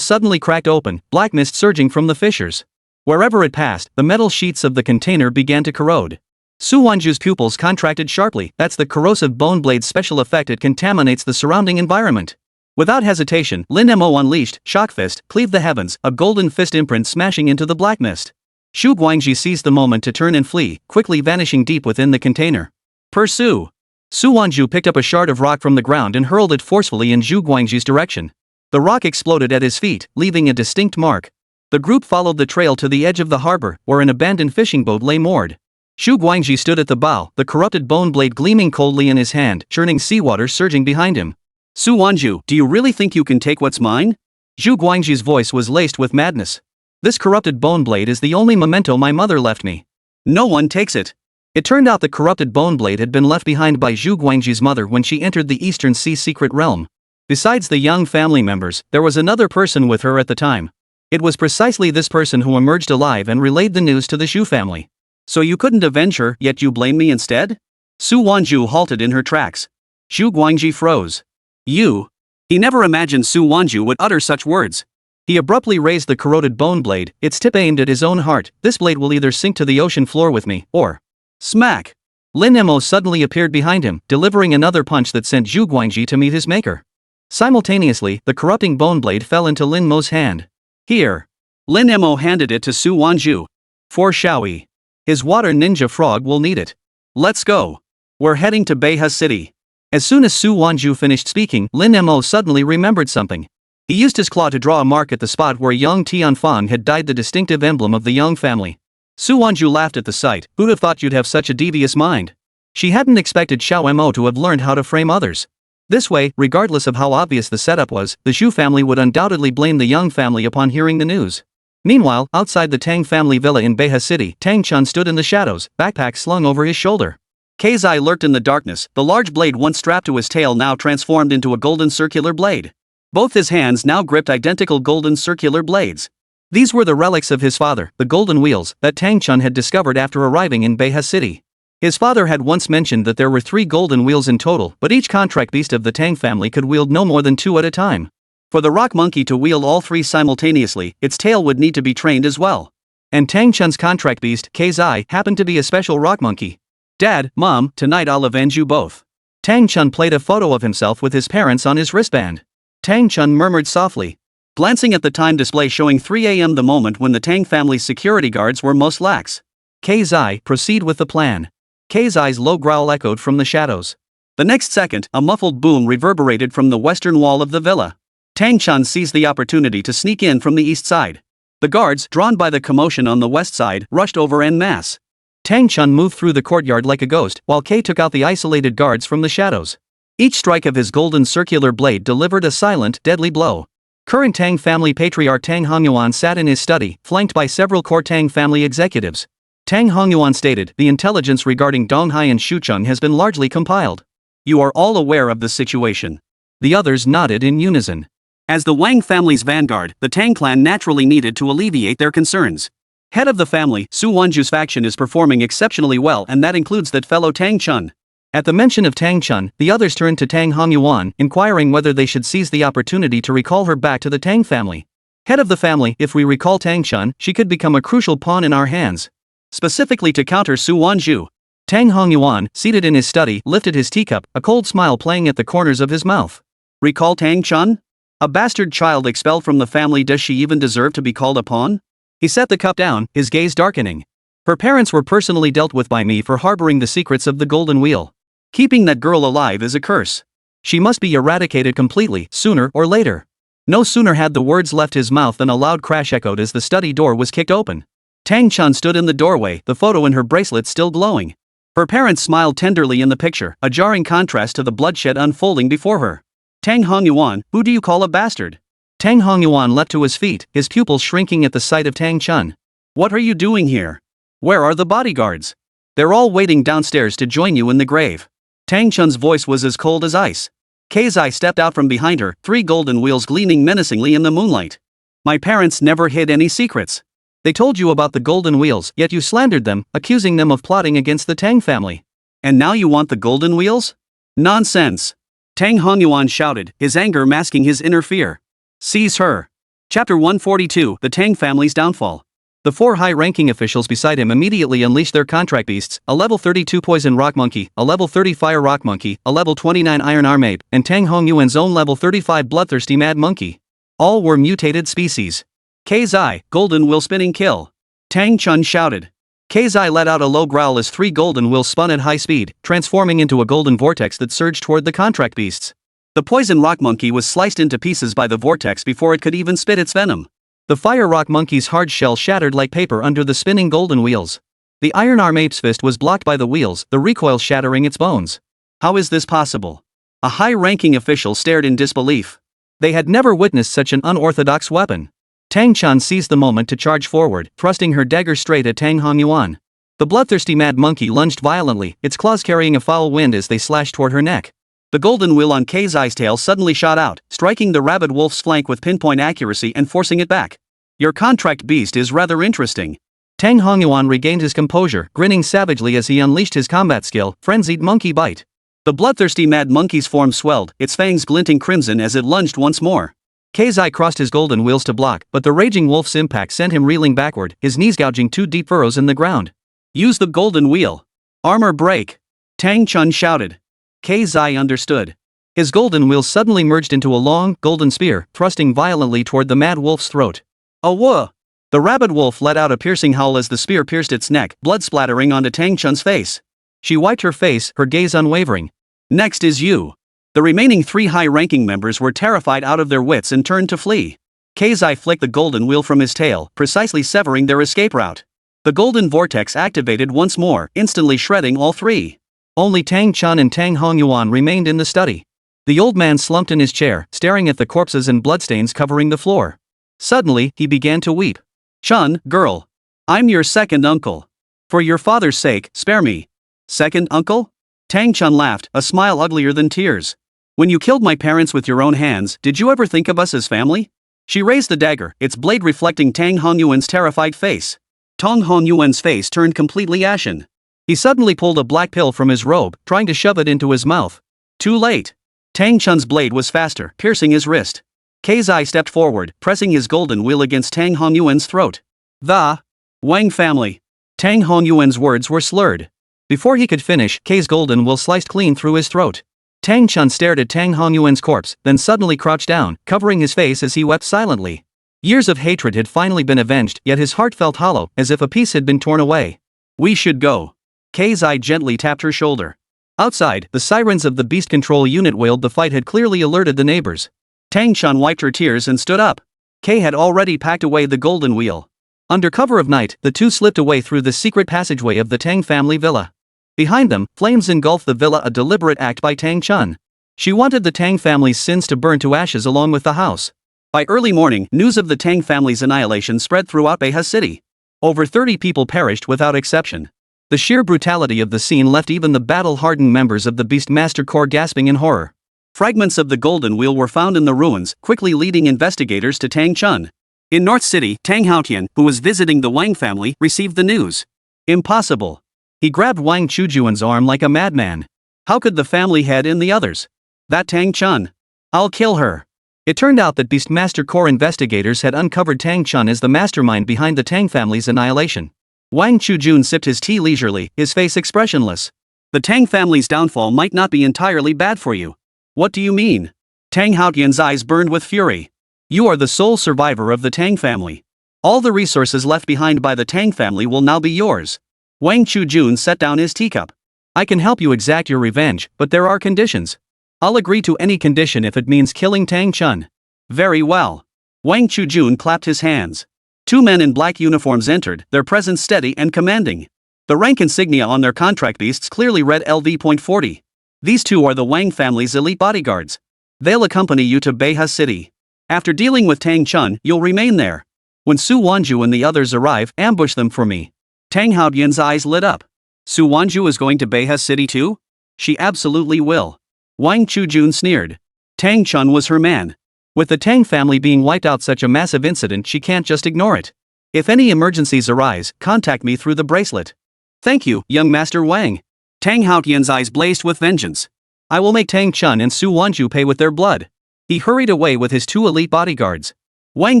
suddenly cracked open, black mist surging from the fissures. Wherever it passed, the metal sheets of the container began to corrode. Su Wanzhu's pupils contracted sharply. That's the corrosive bone blade's special effect. It contaminates the surrounding environment. Without hesitation, Lin Mo unleashed, shock fist, cleaved the heavens, a golden fist imprint smashing into the black mist. Zhu Guangji seized the moment to turn and flee, quickly vanishing deep within the container. Pursue! Su Wanzhu picked up a shard of rock from the ground and hurled it forcefully in Zhu Guangji's direction. The rock exploded at his feet, leaving a distinct mark. The group followed the trail to the edge of the harbor, where an abandoned fishing boat lay moored. Zhu Guangji stood at the bow, the corrupted bone blade gleaming coldly in his hand, churning seawater surging behind him. Su Wanzhu, do you really think you can take what's mine? Zhu Guangji's voice was laced with madness. This corrupted bone blade is the only memento my mother left me. No one takes it. It turned out the corrupted bone blade had been left behind by Zhu Guangji's mother when she entered the Eastern Sea secret realm. Besides the young family members, there was another person with her at the time. It was precisely this person who emerged alive and relayed the news to the Zhu family. So you couldn't avenge her, yet you blame me instead? Su Wanzhu halted in her tracks. Zhu Guangji froze. You? He never imagined Su Wanzhu would utter such words. He abruptly raised the corroded bone blade, its tip aimed at his own heart. This blade will either sink to the ocean floor with me, or... Smack! Lin Mo suddenly appeared behind him, delivering another punch that sent Zhu Guangji to meet his maker. Simultaneously, the corrupting bone blade fell into Lin Mo's hand. Here. Lin Mo handed it to Su Wanzhu. For Shaoyi. His water ninja frog will need it. Let's go. We're heading to Beha City. As soon as Su Wanzhu finished speaking, Lin Mo suddenly remembered something. He used his claw to draw a mark at the spot where young Tianfang had dyed the distinctive emblem of the Young family. Su Wanzhu laughed at the sight. Who'd have thought you'd have such a devious mind? She hadn't expected Xiao Mo to have learned how to frame others. This way, regardless of how obvious the setup was, the Zhu family would undoubtedly blame the Young family upon hearing the news. Meanwhile, outside the Tang family villa in Beha City, Tang Chun stood in the shadows, backpack slung over his shoulder. Kai's lurked in the darkness, the large blade once strapped to his tail now transformed into a golden circular blade. Both his hands now gripped identical golden circular blades. These were the relics of his father, the golden wheels, that Tang Chun had discovered after arriving in Beha City. His father had once mentioned that there were 3 golden wheels in total, but each contract beast of the Tang family could wield no more than 2 at a time. For the rock monkey to wield all 3 simultaneously, its tail would need to be trained as well. And Tang Chun's contract beast, Kai's happened to be a special rock monkey. Dad, Mom, tonight I'll avenge you both. Tang Chun played a photo of himself with his parents on his wristband. Tang Chun murmured softly, glancing at the time display showing 3 a.m. the moment when the Tang family's security guards were most lax. Kai's proceed with the plan. Kai's low growl echoed from the shadows. The next second, a muffled boom reverberated from the western wall of the villa. Tang Chun seized the opportunity to sneak in from the east side. The guards, drawn by the commotion on the west side, rushed over en masse. Tang Chun moved through the courtyard like a ghost, while Kai took out the isolated guards from the shadows. Each strike of his golden circular blade delivered a silent, deadly blow. Current Tang family patriarch Tang Hongyuan sat in his study, flanked by several core Tang family executives. Tang Hongyuan stated, the intelligence regarding Donghai and Shucheng has been largely compiled. You are all aware of the situation. The others nodded in unison. As the Wang family's vanguard, the Tang clan naturally needed to alleviate their concerns. Head of the family, Su Wanzhu's faction is performing exceptionally well, and that includes that fellow Tang Chun. At the mention of Tang Chun, the others turned to Tang Hongyuan, inquiring whether they should seize the opportunity to recall her back to the Tang family. Head of the family, if we recall Tang Chun, she could become a crucial pawn in our hands. Specifically to counter Su Wanzhu. Tang Hongyuan, seated in his study, lifted his teacup, a cold smile playing at the corners of his mouth. Recall Tang Chun? A bastard child expelled from the family, does she even deserve to be called a pawn? He set the cup down, his gaze darkening. Her parents were personally dealt with by me for harboring the secrets of the Golden Wheel. Keeping that girl alive is a curse. She must be eradicated completely, sooner or later. No sooner had the words left his mouth than a loud crash echoed as the study door was kicked open. Tang Chun stood in the doorway, the photo in her bracelet still glowing. Her parents smiled tenderly in the picture, a jarring contrast to the bloodshed unfolding before her. Tang Hongyuan, who do you call a bastard? Tang Hongyuan leapt to his feet, his pupils shrinking at the sight of Tang Chun. What are you doing here? Where are the bodyguards? They're all waiting downstairs to join you in the grave. Tang Chun's voice was as cold as ice. Keizai stepped out from behind her, 3 golden wheels gleaming menacingly in the moonlight. My parents never hid any secrets. They told you about the golden wheels, yet you slandered them, accusing them of plotting against the Tang family. And now you want the golden wheels? Nonsense! Tang Hongyuan shouted, his anger masking his inner fear. Seize her! Chapter 142, The Tang Family's Downfall. The 4 high-ranking officials beside him immediately unleashed their contract beasts, a level 32 poison rock monkey, a level 30 fire rock monkey, a level 29 iron arm ape, and Tang Hongyuan's own level 35 bloodthirsty mad monkey. All were mutated species. Keizai, golden wheel spinning kill. Tang Chun shouted. Keizai let out a low growl as 3 golden wheels spun at high speed, transforming into a golden vortex that surged toward the contract beasts. The poison rock monkey was sliced into pieces by the vortex before it could even spit its venom. The fire rock monkey's hard shell shattered like paper under the spinning golden wheels. The iron arm ape's fist was blocked by the wheels, the recoil shattering its bones. How is this possible? A high-ranking official stared in disbelief. They had never witnessed such an unorthodox weapon. Tang Chun seized the moment to charge forward, thrusting her dagger straight at Tang Hongyuan. The bloodthirsty mad monkey lunged violently, its claws carrying a foul wind as they slashed toward her neck. The golden wheel on Keizai's tail suddenly shot out, striking the rabid wolf's flank with pinpoint accuracy and forcing it back. Your contract beast is rather interesting. Tang Hongyuan regained his composure, grinning savagely as he unleashed his combat skill, Frenzied Monkey Bite. The bloodthirsty mad monkey's form swelled, its fangs glinting crimson as it lunged once more. Keizai crossed his golden wheels to block, but the raging wolf's impact sent him reeling backward, his knees gouging 2 deep furrows in the ground. Use the golden wheel. Armor break. Tang Chun shouted. Keizai understood. His golden wheels suddenly merged into a long, golden spear, thrusting violently toward the mad wolf's throat. Awah! The rabid wolf let out a piercing howl as the spear pierced its neck, blood splattering onto Tang Chun's face. She wiped her face, her gaze unwavering. Next is you. The remaining 3 high-ranking members were terrified out of their wits and turned to flee. Keizai flicked the golden wheel from his tail, precisely severing their escape route. The golden vortex activated once more, instantly shredding all 3. Only Tang Chun and Tang Hongyuan remained in the study. The old man slumped in his chair, staring at the corpses and bloodstains covering the floor. Suddenly, he began to weep. Chun, girl. I'm your second uncle. For your father's sake, spare me. Second uncle? Tang Chun laughed, a smile uglier than tears. When you killed my parents with your own hands, did you ever think of us as family? She raised the dagger, its blade reflecting Tang Hongyuan's terrified face. Tang Hongyuan's face turned completely ashen. He suddenly pulled a black pill from his robe, trying to shove it into his mouth. Too late. Tang Chun's blade was faster, piercing his wrist. Keizai stepped forward, pressing his golden wheel against Tang Hongyuan's throat. The Wang family. Tang Hongyuan's words were slurred. Before he could finish, Kei's golden wheel sliced clean through his throat. Tang Chun stared at Tang Hongyuan's corpse, then suddenly crouched down, covering his face as he wept silently. Years of hatred had finally been avenged, yet his heart felt hollow, as if a piece had been torn away. We should go. Keizai gently tapped her shoulder. Outside, the sirens of the beast control unit wailed the fight had clearly alerted the neighbors. Tang Chun wiped her tears and stood up. Kei had already packed away the golden wheel. Under cover of night, the two slipped away through the secret passageway of the Tang family villa. Behind them, flames engulfed the villa, a deliberate act by Tang Chun. She wanted the Tang family's sins to burn to ashes along with the house. By early morning, news of the Tang family's annihilation spread throughout Beha City. Over 30 people perished without exception. The sheer brutality of the scene left even the battle-hardened members of the Beast Master Corps gasping in horror. Fragments of the golden wheel were found in the ruins, quickly leading investigators to Tang Chun. In North City, Tang Haotian, who was visiting the Wang family, received the news. Impossible. He grabbed Wang Chujuan's arm like a madman. How could the family head in the others? That Tang Chun. I'll kill her. It turned out that Beastmaster Corps investigators had uncovered Tang Chun as the mastermind behind the Tang family's annihilation. Wang Chujun sipped his tea leisurely, his face expressionless. The Tang family's downfall might not be entirely bad for you. What do you mean? Tang Haotian's eyes burned with fury. You are the sole survivor of the Tang family. All the resources left behind by the Tang family will now be yours. Wang Chujun set down his teacup. I can help you exact your revenge, but there are conditions. I'll agree to any condition if it means killing Tang Chun. Very well. Wang Chujun clapped his hands. Two men in black uniforms entered, their presence steady and commanding. The rank insignia on their contract beasts clearly read LV.40. These two are the Wang family's elite bodyguards. They'll accompany you to Beha City. After dealing with Tang Chun, you'll remain there. When Su Wanzhu and the others arrive, ambush them for me. Tang Haoyan's eyes lit up. Su Wanzhu is going to Beha City too? She absolutely will. Wang Chujun sneered. Tang Chun was her man. With the Tang family being wiped out such a massive incident, she can't just ignore it. If any emergencies arise, contact me through the bracelet. Thank you, young Master Wang. Tang Haoyan's eyes blazed with vengeance. I will make Tang Chun and Su Wanzhu pay with their blood. He hurried away with his two elite bodyguards. Wang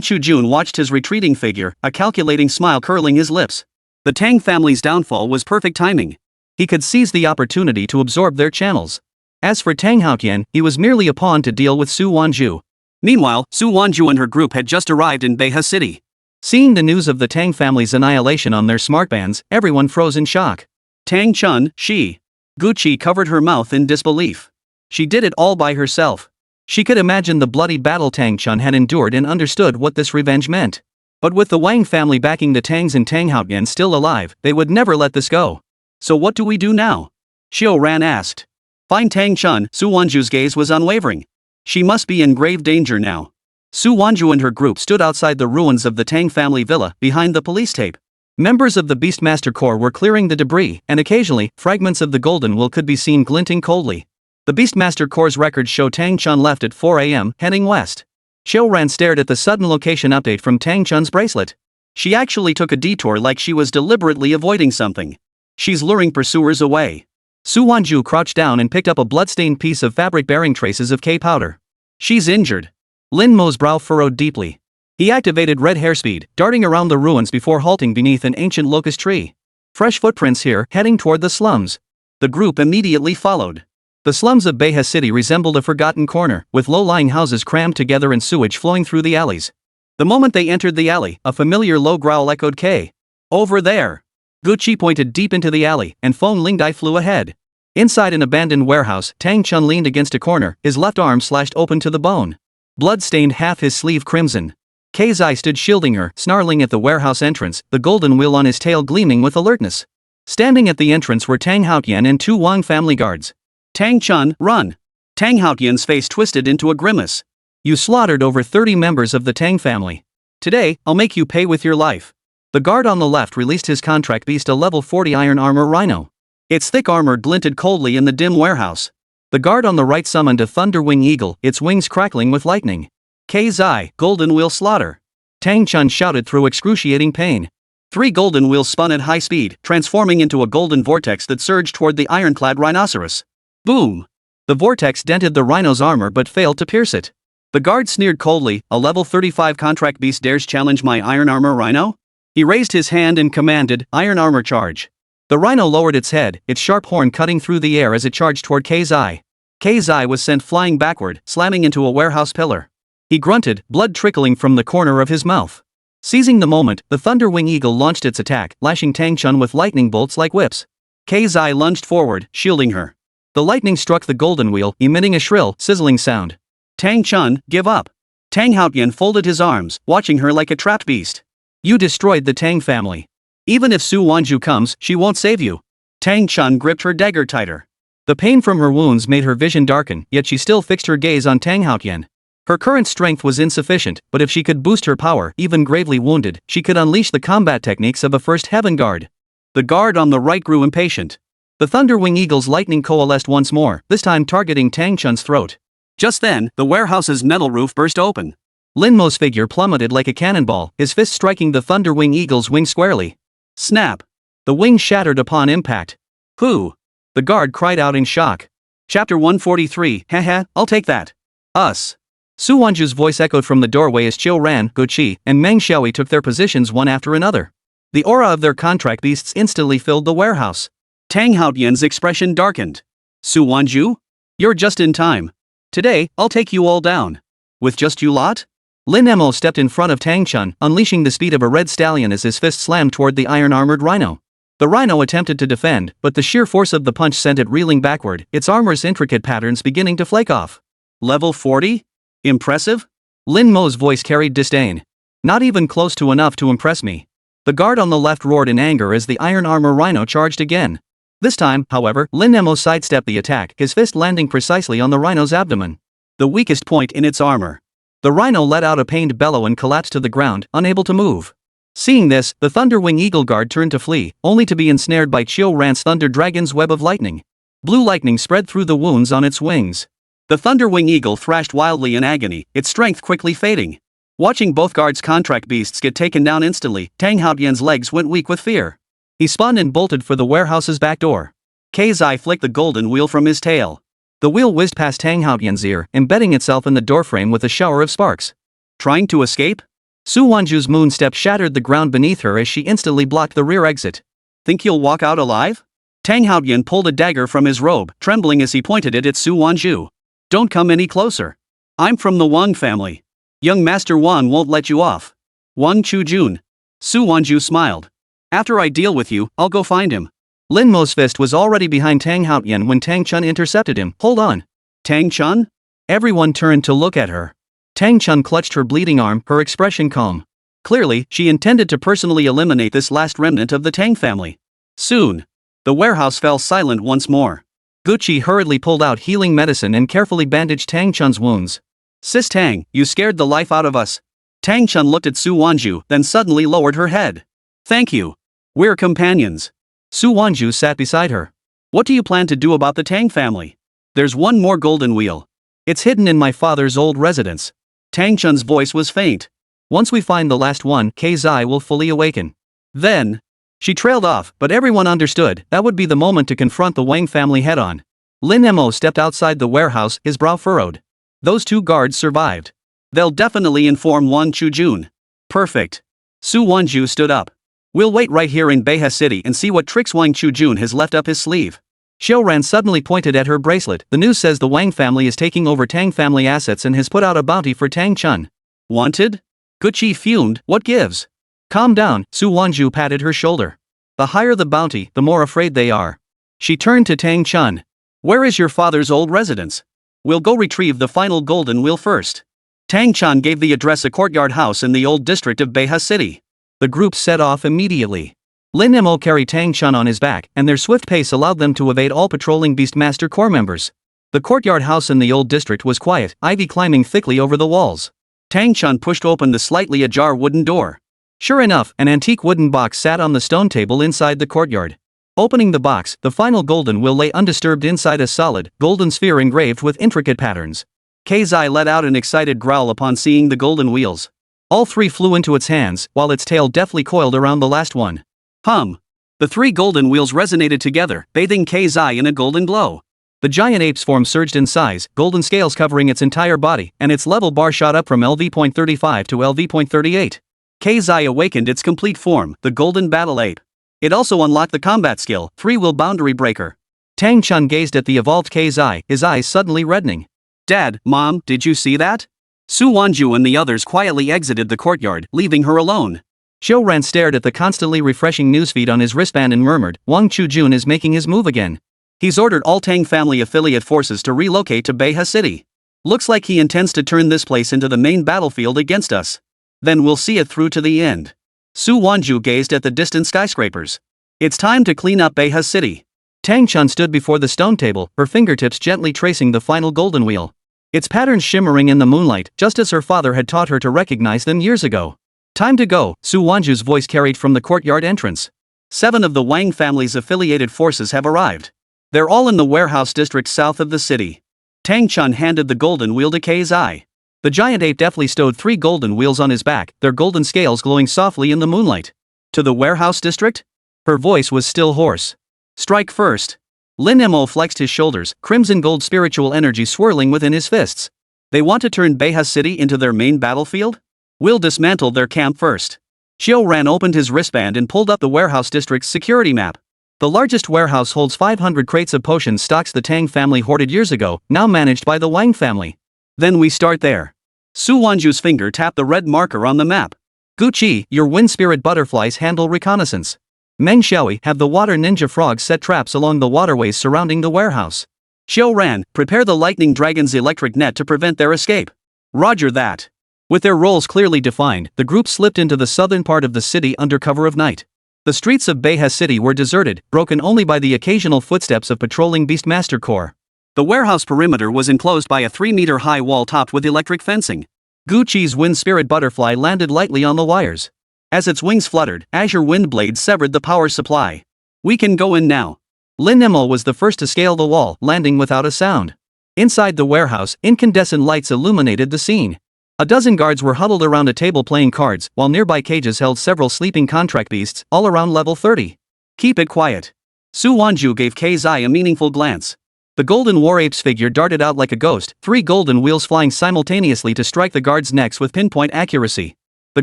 Chujun watched his retreating figure, a calculating smile curling his lips. The Tang family's downfall was perfect timing. He could seize the opportunity to absorb their channels. As for Tang Haoyan, he was merely a pawn to deal with Su Wanzhu. Meanwhile, Su Wanzhu and her group had just arrived in Beha City. Seeing the news of the Tang family's annihilation on their smartbands, everyone froze in shock. Tang Chun, she. Gucci covered her mouth in disbelief. She did it all by herself. She could imagine the bloody battle Tang Chun had endured and understood what this revenge meant. But with the Wang family backing the Tangs and Tang Haoyan still alive, they would never let this go. So what do we do now? Xiao Ran asked. Find Tang Chun. Su Wanzhu's gaze was unwavering. She must be in grave danger now. Su Wanzhu and her group stood outside the ruins of the Tang family villa, behind the police tape. Members of the Beastmaster Corps were clearing the debris, and occasionally, fragments of the golden will could be seen glinting coldly. The Beastmaster Corps' records show Tang Chun left at 4 a.m., heading west. Xiao Ran stared at the sudden location update from Tang Chun's bracelet. She actually took a detour like she was deliberately avoiding something. She's luring pursuers away. Su Wanzhu crouched down and picked up a bloodstained piece of fabric bearing traces of K-powder. She's injured. Lin Mo's brow furrowed deeply. He activated red hairspeed, darting around the ruins before halting beneath an ancient locust tree. Fresh footprints here, heading toward the slums. The group immediately followed. The slums of Beha City resembled a forgotten corner, with low-lying houses crammed together and sewage flowing through the alleys. The moment they entered the alley, a familiar low growl echoed K. Over there. Gucci pointed deep into the alley, and Feng Lingdai flew ahead. Inside an abandoned warehouse, Tang Chun leaned against a corner, his left arm slashed open to the bone. Blood stained half his sleeve crimson. K's eye stood shielding her, snarling at the warehouse entrance, the golden wheel on his tail gleaming with alertness. Standing at the entrance were Tang Haoyan and two Wang family guards. Tang Chun, run! Tang Haoyan's face twisted into a grimace. You slaughtered over 30 members of the Tang family. Today, I'll make you pay with your life. The guard on the left released his contract beast, a level 40 iron armor rhino. Its thick armor glinted coldly in the dim warehouse. The guard on the right summoned a thunderwing eagle, its wings crackling with lightning. K's eye, golden wheel slaughter. Tang Chun shouted through excruciating pain. 3 golden wheels spun at high speed, transforming into a golden vortex that surged toward the ironclad rhinoceros. Boom! The vortex dented the rhino's armor but failed to pierce it. The guard sneered coldly, a level 35 contract beast dares challenge my iron armor rhino? He raised his hand and commanded, iron armor charge. The rhino lowered its head, its sharp horn cutting through the air as it charged toward K's eye. K's eye was sent flying backward, slamming into a warehouse pillar. He grunted, blood trickling from the corner of his mouth. Seizing the moment, the thunderwing eagle launched its attack, lashing Tang Chun with lightning bolts like whips. K's eye lunged forward, shielding her. The lightning struck the golden wheel, emitting a shrill, sizzling sound. Tang Chun, give up. Tang Haoyan folded his arms, watching her like a trapped beast. You destroyed the Tang family. Even if Su Wanzhu comes, she won't save you. Tang Chun gripped her dagger tighter. The pain from her wounds made her vision darken, yet she still fixed her gaze on Tang Haoyan. Her current strength was insufficient, but if she could boost her power, even gravely wounded, she could unleash the combat techniques of a first heaven guard. The guard on the right grew impatient. The thunderwing eagle's lightning coalesced once more, this time targeting Tang Chun's throat. Just then, the warehouse's metal roof burst open. Lin Mo's figure plummeted like a cannonball, his fist striking the thunderwing eagle's wing squarely. Snap! The wing shattered upon impact. Who? The guard cried out in shock. Chapter 143, haha, I'll take that. Us. Su Wanzhu's voice echoed from the doorway as Qiu Ran, Guqi, and Meng Xiaoyi took their positions one after another. The aura of their contract beasts instantly filled the warehouse. Tang Haoyan's expression darkened. Su Wanzhu? You're just in time. Today, I'll take you all down. With just you lot? Lin Mo stepped in front of Tang Chun, unleashing the speed of a red stallion as his fist slammed toward the iron-armored rhino. The rhino attempted to defend, but the sheer force of the punch sent it reeling backward, its armor's intricate patterns beginning to flake off. Level 40? Impressive? Lin Mo's voice carried disdain. Not even close to enough to impress me. The guard on the left roared in anger as the iron armor rhino charged again. This time, however, Lin Mo sidestepped the attack, his fist landing precisely on the rhino's abdomen, the weakest point in its armor. The rhino let out a pained bellow and collapsed to the ground, unable to move. Seeing this, the Thunderwing Eagle guard turned to flee, only to be ensnared by Qiu Ran's Thunder Dragon's web of lightning. Blue lightning spread through the wounds on its wings. The Thunderwing Eagle thrashed wildly in agony, its strength quickly fading. Watching both guards' contract beasts get taken down instantly, Tang Haotian's legs went weak with fear. He spun and bolted for the warehouse's back door. Zai flicked the golden wheel from his tail. The wheel whizzed past Tang Haotian's ear, embedding itself in the doorframe with a shower of sparks. Trying to escape? Su Wanzhu's moon step shattered the ground beneath her as she instantly blocked the rear exit. Think you'll walk out alive? Tang Haotian pulled a dagger from his robe, trembling as he pointed it at Su Wanzhu. Don't come any closer. I'm from the Wang family. Young Master Wan won't let you off. Wang Chujun. Su Wanzhu smiled. After I deal with you, I'll go find him. Lin Mo's fist was already behind Tang Haotian when Tang Chun intercepted him. Hold on. Tang Chun? Everyone turned to look at her. Tang Chun clutched her bleeding arm, her expression calm. Clearly, she intended to personally eliminate this last remnant of the Tang family. Soon, the warehouse fell silent once more. Gucci hurriedly pulled out healing medicine and carefully bandaged Tang Chun's wounds. Sis Tang, you scared the life out of us. Tang Chun looked at Su Wanzhu, then suddenly lowered her head. Thank you. We're companions. Su Wanzhu sat beside her. What do you plan to do about the Tang family? There's one more golden wheel. It's hidden in my father's old residence. Tang Chun's voice was faint. Once we find the last one, Zai will fully awaken. Then, she trailed off, but everyone understood that would be the moment to confront the Wang family head-on. Lin Mo stepped outside the warehouse, his brow furrowed. Those two guards survived. They'll definitely inform Wang Chujun. Perfect. Su Wanzhu stood up. We'll wait right here in Beha City and see what tricks Wang Chujun has left up his sleeve. Xiao Ran suddenly pointed at her bracelet. The news says the Wang family is taking over Tang family assets and has put out a bounty for Tang Chun. Wanted? Gucci fumed. What gives? Calm down, Su Wanzhu patted her shoulder. The higher the bounty, the more afraid they are. She turned to Tang Chun. Where is your father's old residence? We'll go retrieve the final golden wheel first. Tang Chun gave the address a courtyard house in the old district of Beha City. The group set off immediately. Lin Mo carried Tang Chun on his back, and their swift pace allowed them to evade all patrolling Beastmaster Corps members. The courtyard house in the old district was quiet, ivy climbing thickly over the walls. Tang Chun pushed open the slightly ajar wooden door. Sure enough, an antique wooden box sat on the stone table inside the courtyard. Opening the box, the final golden wheel lay undisturbed inside a solid, golden sphere engraved with intricate patterns. Zai let out an excited growl upon seeing the golden wheels. All three flew into its hands, while its tail deftly coiled around the last one. The three golden wheels resonated together, bathing Zai in a golden glow. The giant ape's form surged in size, golden scales covering its entire body, and its level bar shot up from LV.35 to LV.38. Zai awakened its complete form, the golden battle ape. It also unlocked the combat skill, three-wheel boundary breaker. Tang Chun gazed at the evolved Zai, his eyes suddenly reddening. Dad, Mom, did you see that? Su Wanzhu and the others quietly exited the courtyard, leaving her alone. Xiao Ran stared at the constantly refreshing newsfeed on his wristband and murmured, Wang Chujun is making his move again. He's ordered all Tang family affiliate forces to relocate to Beha City. Looks like he intends to turn this place into the main battlefield against us. Then we'll see it through to the end. Su Wanzhu gazed at the distant skyscrapers. It's time to clean up Beha City. Tang Chun stood before the stone table, her fingertips gently tracing the final golden wheel. Its patterns shimmering in the moonlight, just as her father had taught her to recognize them years ago. Time to go, Su Wanzhu's voice carried from the courtyard entrance. 7 of the Wang family's affiliated forces have arrived. They're all in the warehouse district south of the city. Tang Chun handed the golden wheel to Zai. The giant ape deftly stowed 3 golden wheels on his back, their golden scales glowing softly in the moonlight. To the warehouse district? Her voice was still hoarse. Strike first. Lin Mo flexed his shoulders, crimson gold spiritual energy swirling within his fists. They want to turn Beha City into their main battlefield? We'll dismantle their camp first. Xiao Ran opened his wristband and pulled up the warehouse district's security map. The largest warehouse holds 500 crates of potions stocks the Tang family hoarded years ago, now managed by the Wang family. Then we start there. Su Wanzhu's finger tapped the red marker on the map. Gucci, your wind spirit butterflies handle reconnaissance. Meng Xiaoyi, have the water ninja frogs set traps along the waterways surrounding the warehouse. Xiao Ran, prepare the lightning dragon's electric net to prevent their escape. Roger that. With their roles clearly defined, the group slipped into the southern part of the city under cover of night. The streets of Beha City were deserted, broken only by the occasional footsteps of patrolling Beastmaster Corps. The warehouse perimeter was enclosed by a 3-meter-high wall topped with electric fencing. Gucci's wind spirit butterfly landed lightly on the wires. As its wings fluttered, azure wind blades severed the power supply. We can go in now. Lin Mo was the first to scale the wall, landing without a sound. Inside the warehouse, incandescent lights illuminated the scene. A dozen guards were huddled around a table playing cards, while nearby cages held several sleeping contract beasts, all around level 30. Keep it quiet. Su Wanzhu gave K's eye a meaningful glance. The golden war ape's figure darted out like a ghost, 3 golden wheels flying simultaneously to strike the guards' necks with pinpoint accuracy. The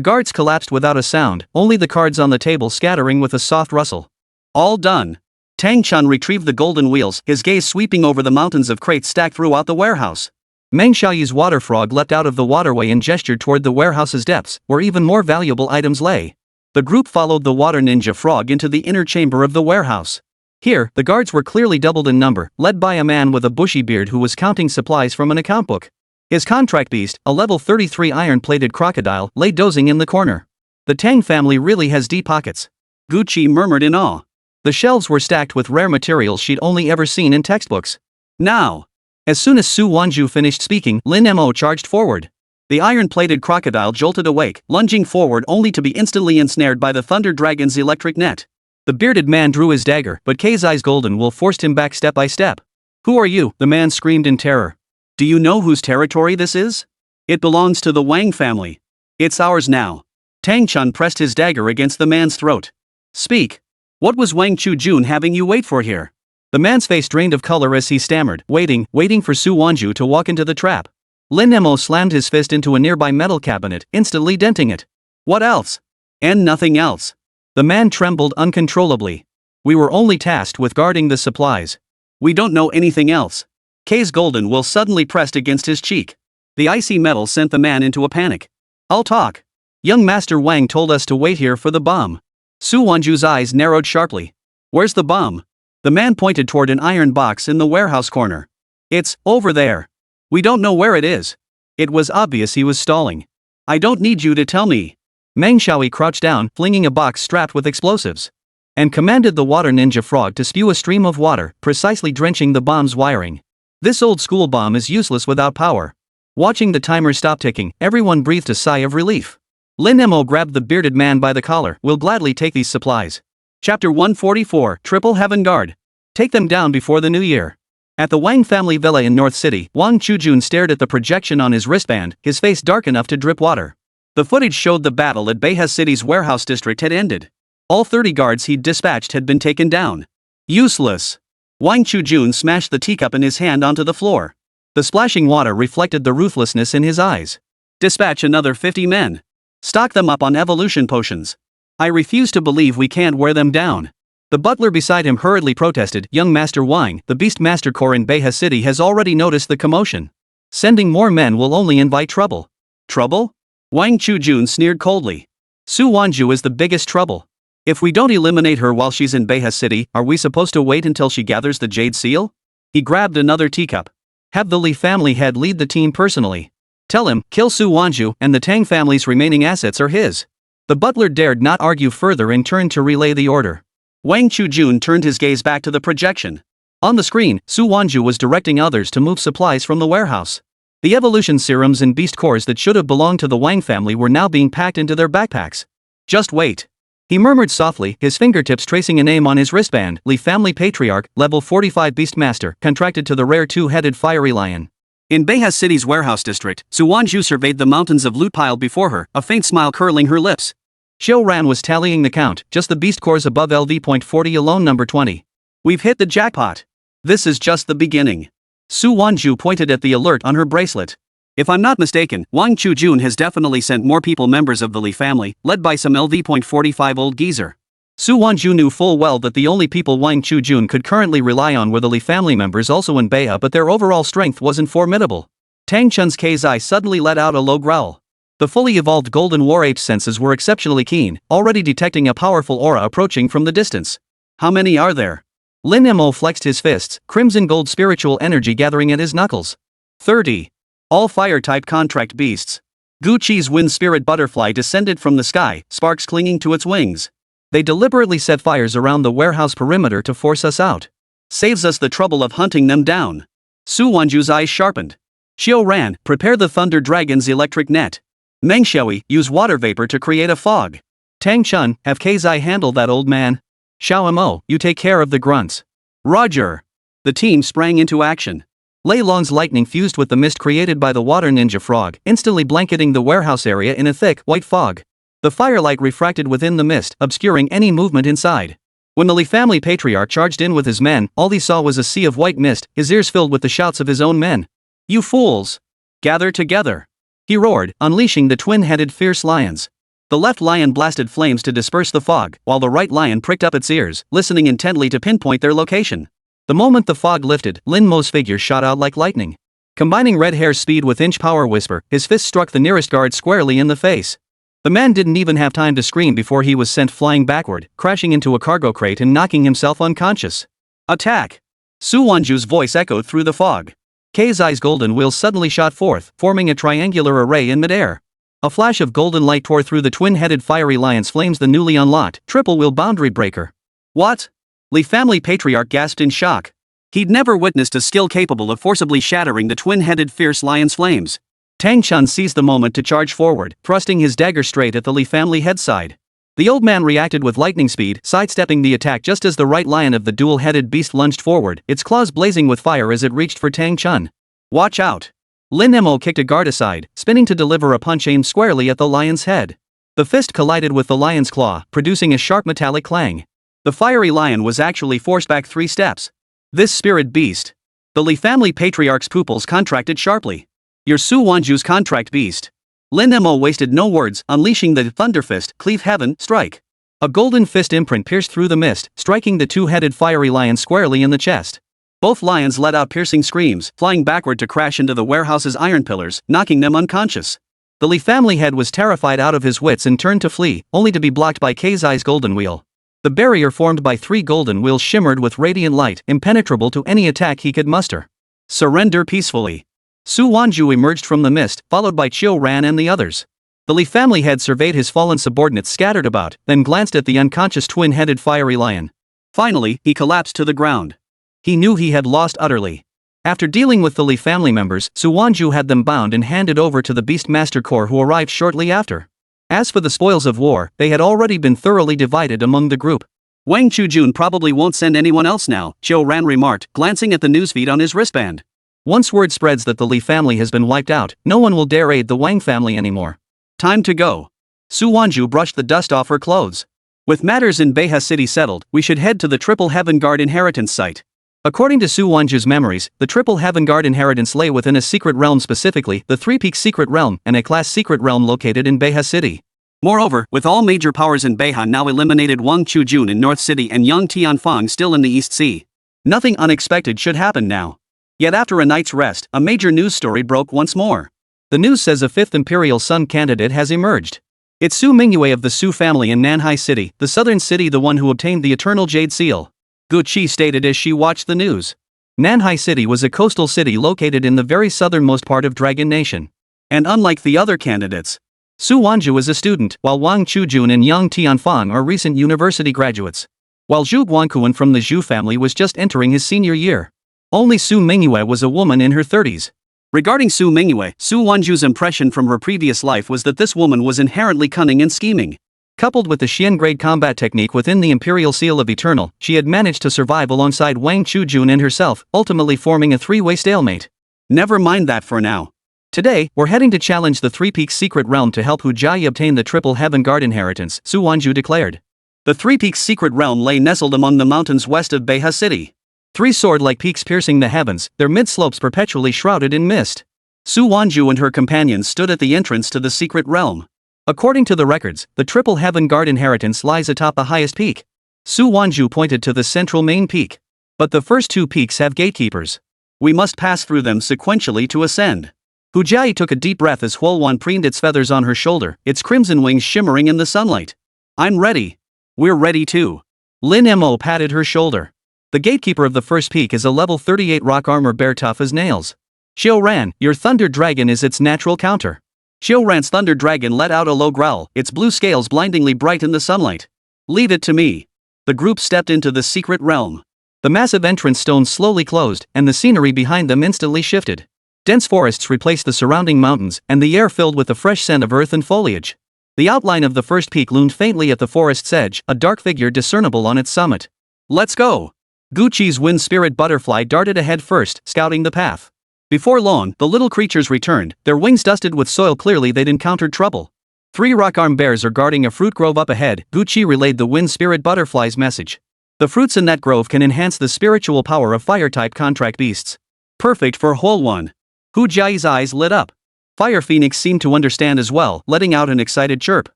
guards collapsed without a sound, only the cards on the table scattering with a soft rustle. All done. Tang Chun retrieved the golden wheels, his gaze sweeping over the mountains of crates stacked throughout the warehouse. Meng Xiaoyi's water frog leapt out of the waterway and gestured toward the warehouse's depths, where even more valuable items lay. The group followed the water ninja frog into the inner chamber of the warehouse. Here, the guards were clearly doubled in number, led by a man with a bushy beard who was counting supplies from an account book. His contract beast, a level 33 iron-plated crocodile, lay dozing in the corner. The Tang family really has deep pockets. Gucci murmured in awe. The shelves were stacked with rare materials she'd only ever seen in textbooks. Now! As soon as Su Wanzhu finished speaking, Lin Mo charged forward. The iron-plated crocodile jolted awake, lunging forward only to be instantly ensnared by the Thunder Dragon's electric net. The bearded man drew his dagger, but K's eyes golden will forced him back step by step. Who are you? The man screamed in terror. Do you know whose territory this is? It belongs to the Wang family. It's ours now. Tang Chun pressed his dagger against the man's throat. Speak. What was Wang Chujun having you wait for here? The man's face drained of color as he stammered, waiting for Su Wanzhu to walk into the trap. Lin Mo slammed his fist into a nearby metal cabinet, instantly denting it. What else? And nothing else. The man trembled uncontrollably. We were only tasked with guarding the supplies. We don't know anything else. K's golden will suddenly pressed against his cheek. The icy metal sent the man into a panic. I'll talk. Young Master Wang told us to wait here for the bomb. Su Wanzhu's eyes narrowed sharply. Where's the bomb? The man pointed toward an iron box in the warehouse corner. It's over there. We don't know where it is. It was obvious he was stalling. I don't need you to tell me. Meng Xiaoyi crouched down, flinging a box strapped with explosives, and commanded the water ninja frog to spew a stream of water, precisely drenching the bomb's wiring. This old-school bomb is useless without power. Watching the timer stop ticking, everyone breathed a sigh of relief. Lin Mo grabbed the bearded man by the collar. We'll gladly take these supplies. Chapter 144, Triple Heaven Guard. Take them down before the new year. At the Wang family villa in North City, Wang Chujun stared at the projection on his wristband, his face dark enough to drip water. The footage showed the battle at Beha City's warehouse district had ended. All 30 guards he'd dispatched had been taken down. Useless. Wang Chujun smashed the teacup in his hand onto the floor. The splashing water reflected the ruthlessness in his eyes. Dispatch another 50 men. Stock them up on evolution potions. I refuse to believe we can't wear them down. The butler beside him hurriedly protested. Young Master Wang, the Beastmaster Corps in Beha City has already noticed the commotion. Sending more men will only invite trouble. Trouble? Wang Chujun sneered coldly. Su Wanzhu is the biggest trouble. If we don't eliminate her while she's in Beha City, are we supposed to wait until she gathers the jade seal? He grabbed another teacup. Have the Li family head lead the team personally. Tell him, kill Su Wanzhu, and the Tang family's remaining assets are his. The butler dared not argue further and turned to relay the order. Wang Chujun turned his gaze back to the projection. On the screen, Su Wanzhu was directing others to move supplies from the warehouse. The evolution serums and beast cores that should have belonged to the Wang family were now being packed into their backpacks. Just wait. He murmured softly, his fingertips tracing a name on his wristband. Li family patriarch, level 45 beastmaster, contracted to the rare 2-headed fiery lion. In Beha City's warehouse district, Su Wanzhu surveyed the mountains of loot piled before her, a faint smile curling her lips. Xiao Ran was tallying the count, just the beast cores above LV.40 alone, number 20. We've hit the jackpot. This is just the beginning. Su Wanzhu pointed at the alert on her bracelet. If I'm not mistaken, Wang Chujun has definitely sent more people members of the Li family, led by some LV.45 old geezer. Su Wanzhu knew full well that the only people Wang Chujun could currently rely on were the Li family members also in Beha, but their overall strength wasn't formidable. Tang Chun's K's eye suddenly let out a low growl. The fully evolved golden war ape's senses were exceptionally keen, already detecting a powerful aura approaching from the distance. How many are there? Lin Mo flexed his fists, crimson gold spiritual energy gathering at his knuckles. 30. All fire-type contract beasts. Gucci's wind spirit butterfly descended from the sky, sparks clinging to its wings. They deliberately set fires around the warehouse perimeter to force us out. Saves us the trouble of hunting them down. Su Wanzhu's eyes sharpened. Xiao Ran, prepare the Thunder Dragon's electric net. Meng Xiaoi, use water vapor to create a fog. Tang Chun, have Keizai handle that old man. Xiao Mo, you take care of the grunts. Roger. The team sprang into action. Lei Long's lightning fused with the mist created by the water ninja frog, instantly blanketing the warehouse area in a thick, white fog. The firelight refracted within the mist, obscuring any movement inside. When the Li family patriarch charged in with his men, all he saw was a sea of white mist, his ears filled with the shouts of his own men. You fools! Gather together! He roared, unleashing the twin-headed fierce lions. The left lion blasted flames to disperse the fog, while the right lion pricked up its ears, listening intently to pinpoint their location. The moment the fog lifted, Lin Mo's figure shot out like lightning. Combining red hair's speed with inch power whisper, his fist struck the nearest guard squarely in the face. The man didn't even have time to scream before he was sent flying backward, crashing into a cargo crate and knocking himself unconscious. Attack! Su Wanzhu's voice echoed through the fog. Keizai's golden wheels suddenly shot forth, forming a triangular array in midair. A flash of golden light tore through the twin-headed fiery lion's flames, the newly unlocked triple-wheel boundary breaker. What? Li family patriarch gasped in shock. He'd never witnessed a skill capable of forcibly shattering the twin-headed fierce lion's flames. Tang Chun seized the moment to charge forward, thrusting his dagger straight at the Li family head side. The old man reacted with lightning speed, sidestepping the attack just as the right lion of the dual-headed beast lunged forward, its claws blazing with fire as it reached for Tang Chun. Watch out! Lin Mo kicked a guard aside, spinning to deliver a punch aimed squarely at the lion's head. The fist collided with the lion's claw, producing a sharp metallic clang. The fiery lion was actually forced back 3 steps. This spirit beast. The Li family patriarch's pupils contracted sharply. You're Su Wanzhu's contract beast. Lin Mo wasted no words, unleashing the Thunder Fist, Cleave Heaven, strike. A golden fist imprint pierced through the mist, striking the two-headed fiery lion squarely in the chest. Both lions let out piercing screams, flying backward to crash into the warehouse's iron pillars, knocking them unconscious. The Li family head was terrified out of his wits and turned to flee, only to be blocked by Keizai's golden wheel. The barrier formed by 3 golden wheels shimmered with radiant light, impenetrable to any attack he could muster. Surrender peacefully. Su Wanzhu emerged from the mist, followed by Qiu Ran and the others. The Li family head surveyed his fallen subordinates scattered about, then glanced at the unconscious twin-headed fiery lion. Finally, he collapsed to the ground. He knew he had lost utterly. After dealing with the Li family members, Su Wanzhu had them bound and handed over to the Beastmaster Corps, who arrived shortly after. As for the spoils of war, they had already been thoroughly divided among the group. Wang Chujun probably won't send anyone else now, Qiu Ran remarked, glancing at the newsfeed on his wristband. Once word spreads that the Li family has been wiped out, no one will dare aid the Wang family anymore. Time to go. Su Wanzhu brushed the dust off her clothes. With matters in Beha City settled, we should head to the Triple Heaven Guard inheritance site. According to Su Wanzhu's memories, the Triple Heaven Guard inheritance lay within a secret realm, specifically the Three Peaks Secret Realm, and a class secret realm located in Beha City. Moreover, with all major powers in Beha now eliminated, Wang Chujun in North City and Yang Tianfang still in the East Sea, nothing unexpected should happen now. Yet after a night's rest, a major news story broke once more. The news says a 5th Imperial Sun candidate has emerged. It's Su Mingyue of the Su family in Nanhai City, the southern city, the one who obtained the Eternal Jade Seal. Gucci stated as she watched the news. Nanhai City was a coastal city located in the very southernmost part of Dragon Nation. And unlike the other candidates, Su Wanzhu is a student, while Wang Chujun and Yang Tianfang are recent university graduates. While Zhu Guangquan from the Zhu family was just entering his senior year. Only Su Mingyue was a woman in her 30s. Regarding Su Mingyue, Su Wanzhu's impression from her previous life was that this woman was inherently cunning and scheming. Coupled with the Xian-grade combat technique within the Imperial Seal of Eternal, she had managed to survive alongside Wang Chujun and herself, ultimately forming a 3-way stalemate. Never mind that for now. Today, we're heading to challenge the Three Peaks Secret Realm to help Hu Jiayi obtain the Triple Heaven Guard inheritance, Su Wanzhu declared. The Three Peaks Secret Realm lay nestled among the mountains west of Beha City. 3 sword-like peaks piercing the heavens, their mid-slopes perpetually shrouded in mist. Su Wanzhu and her companions stood at the entrance to the secret realm. According to the records, the Triple Heaven Guard inheritance lies atop the highest peak. Su Wanzhu pointed to the central main peak. But the first 2 peaks have gatekeepers. We must pass through them sequentially to ascend. Hu Jiayi took a deep breath as Huolwan preened its feathers on her shoulder, its crimson wings shimmering in the sunlight. I'm ready. We're ready too. Lin Mo patted her shoulder. The gatekeeper of the first peak is a level 38 rock armor bear tough as nails. Xiaoran, your thunder dragon is its natural counter. Xiaoran's thunder dragon let out a low growl, its blue scales blindingly bright in the sunlight. Leave it to me. The group stepped into the secret realm. The massive entrance stones slowly closed, and the scenery behind them instantly shifted. Dense forests replaced the surrounding mountains, and the air filled with the fresh scent of earth and foliage. The outline of the first peak loomed faintly at the forest's edge, a dark figure discernible on its summit. Let's go! Guqi's wind spirit butterfly darted ahead first, scouting the path. Before long, the little creatures returned, their wings dusted with soil. Clearly they'd encountered trouble. 3 rock-armed bears are guarding a fruit grove up ahead, Guqi relayed the wind spirit butterfly's message. The fruits in that grove can enhance the spiritual power of fire-type contract beasts. Perfect for Huolwan. Hu Jiayi's eyes lit up. Fire Phoenix seemed to understand as well, letting out an excited chirp.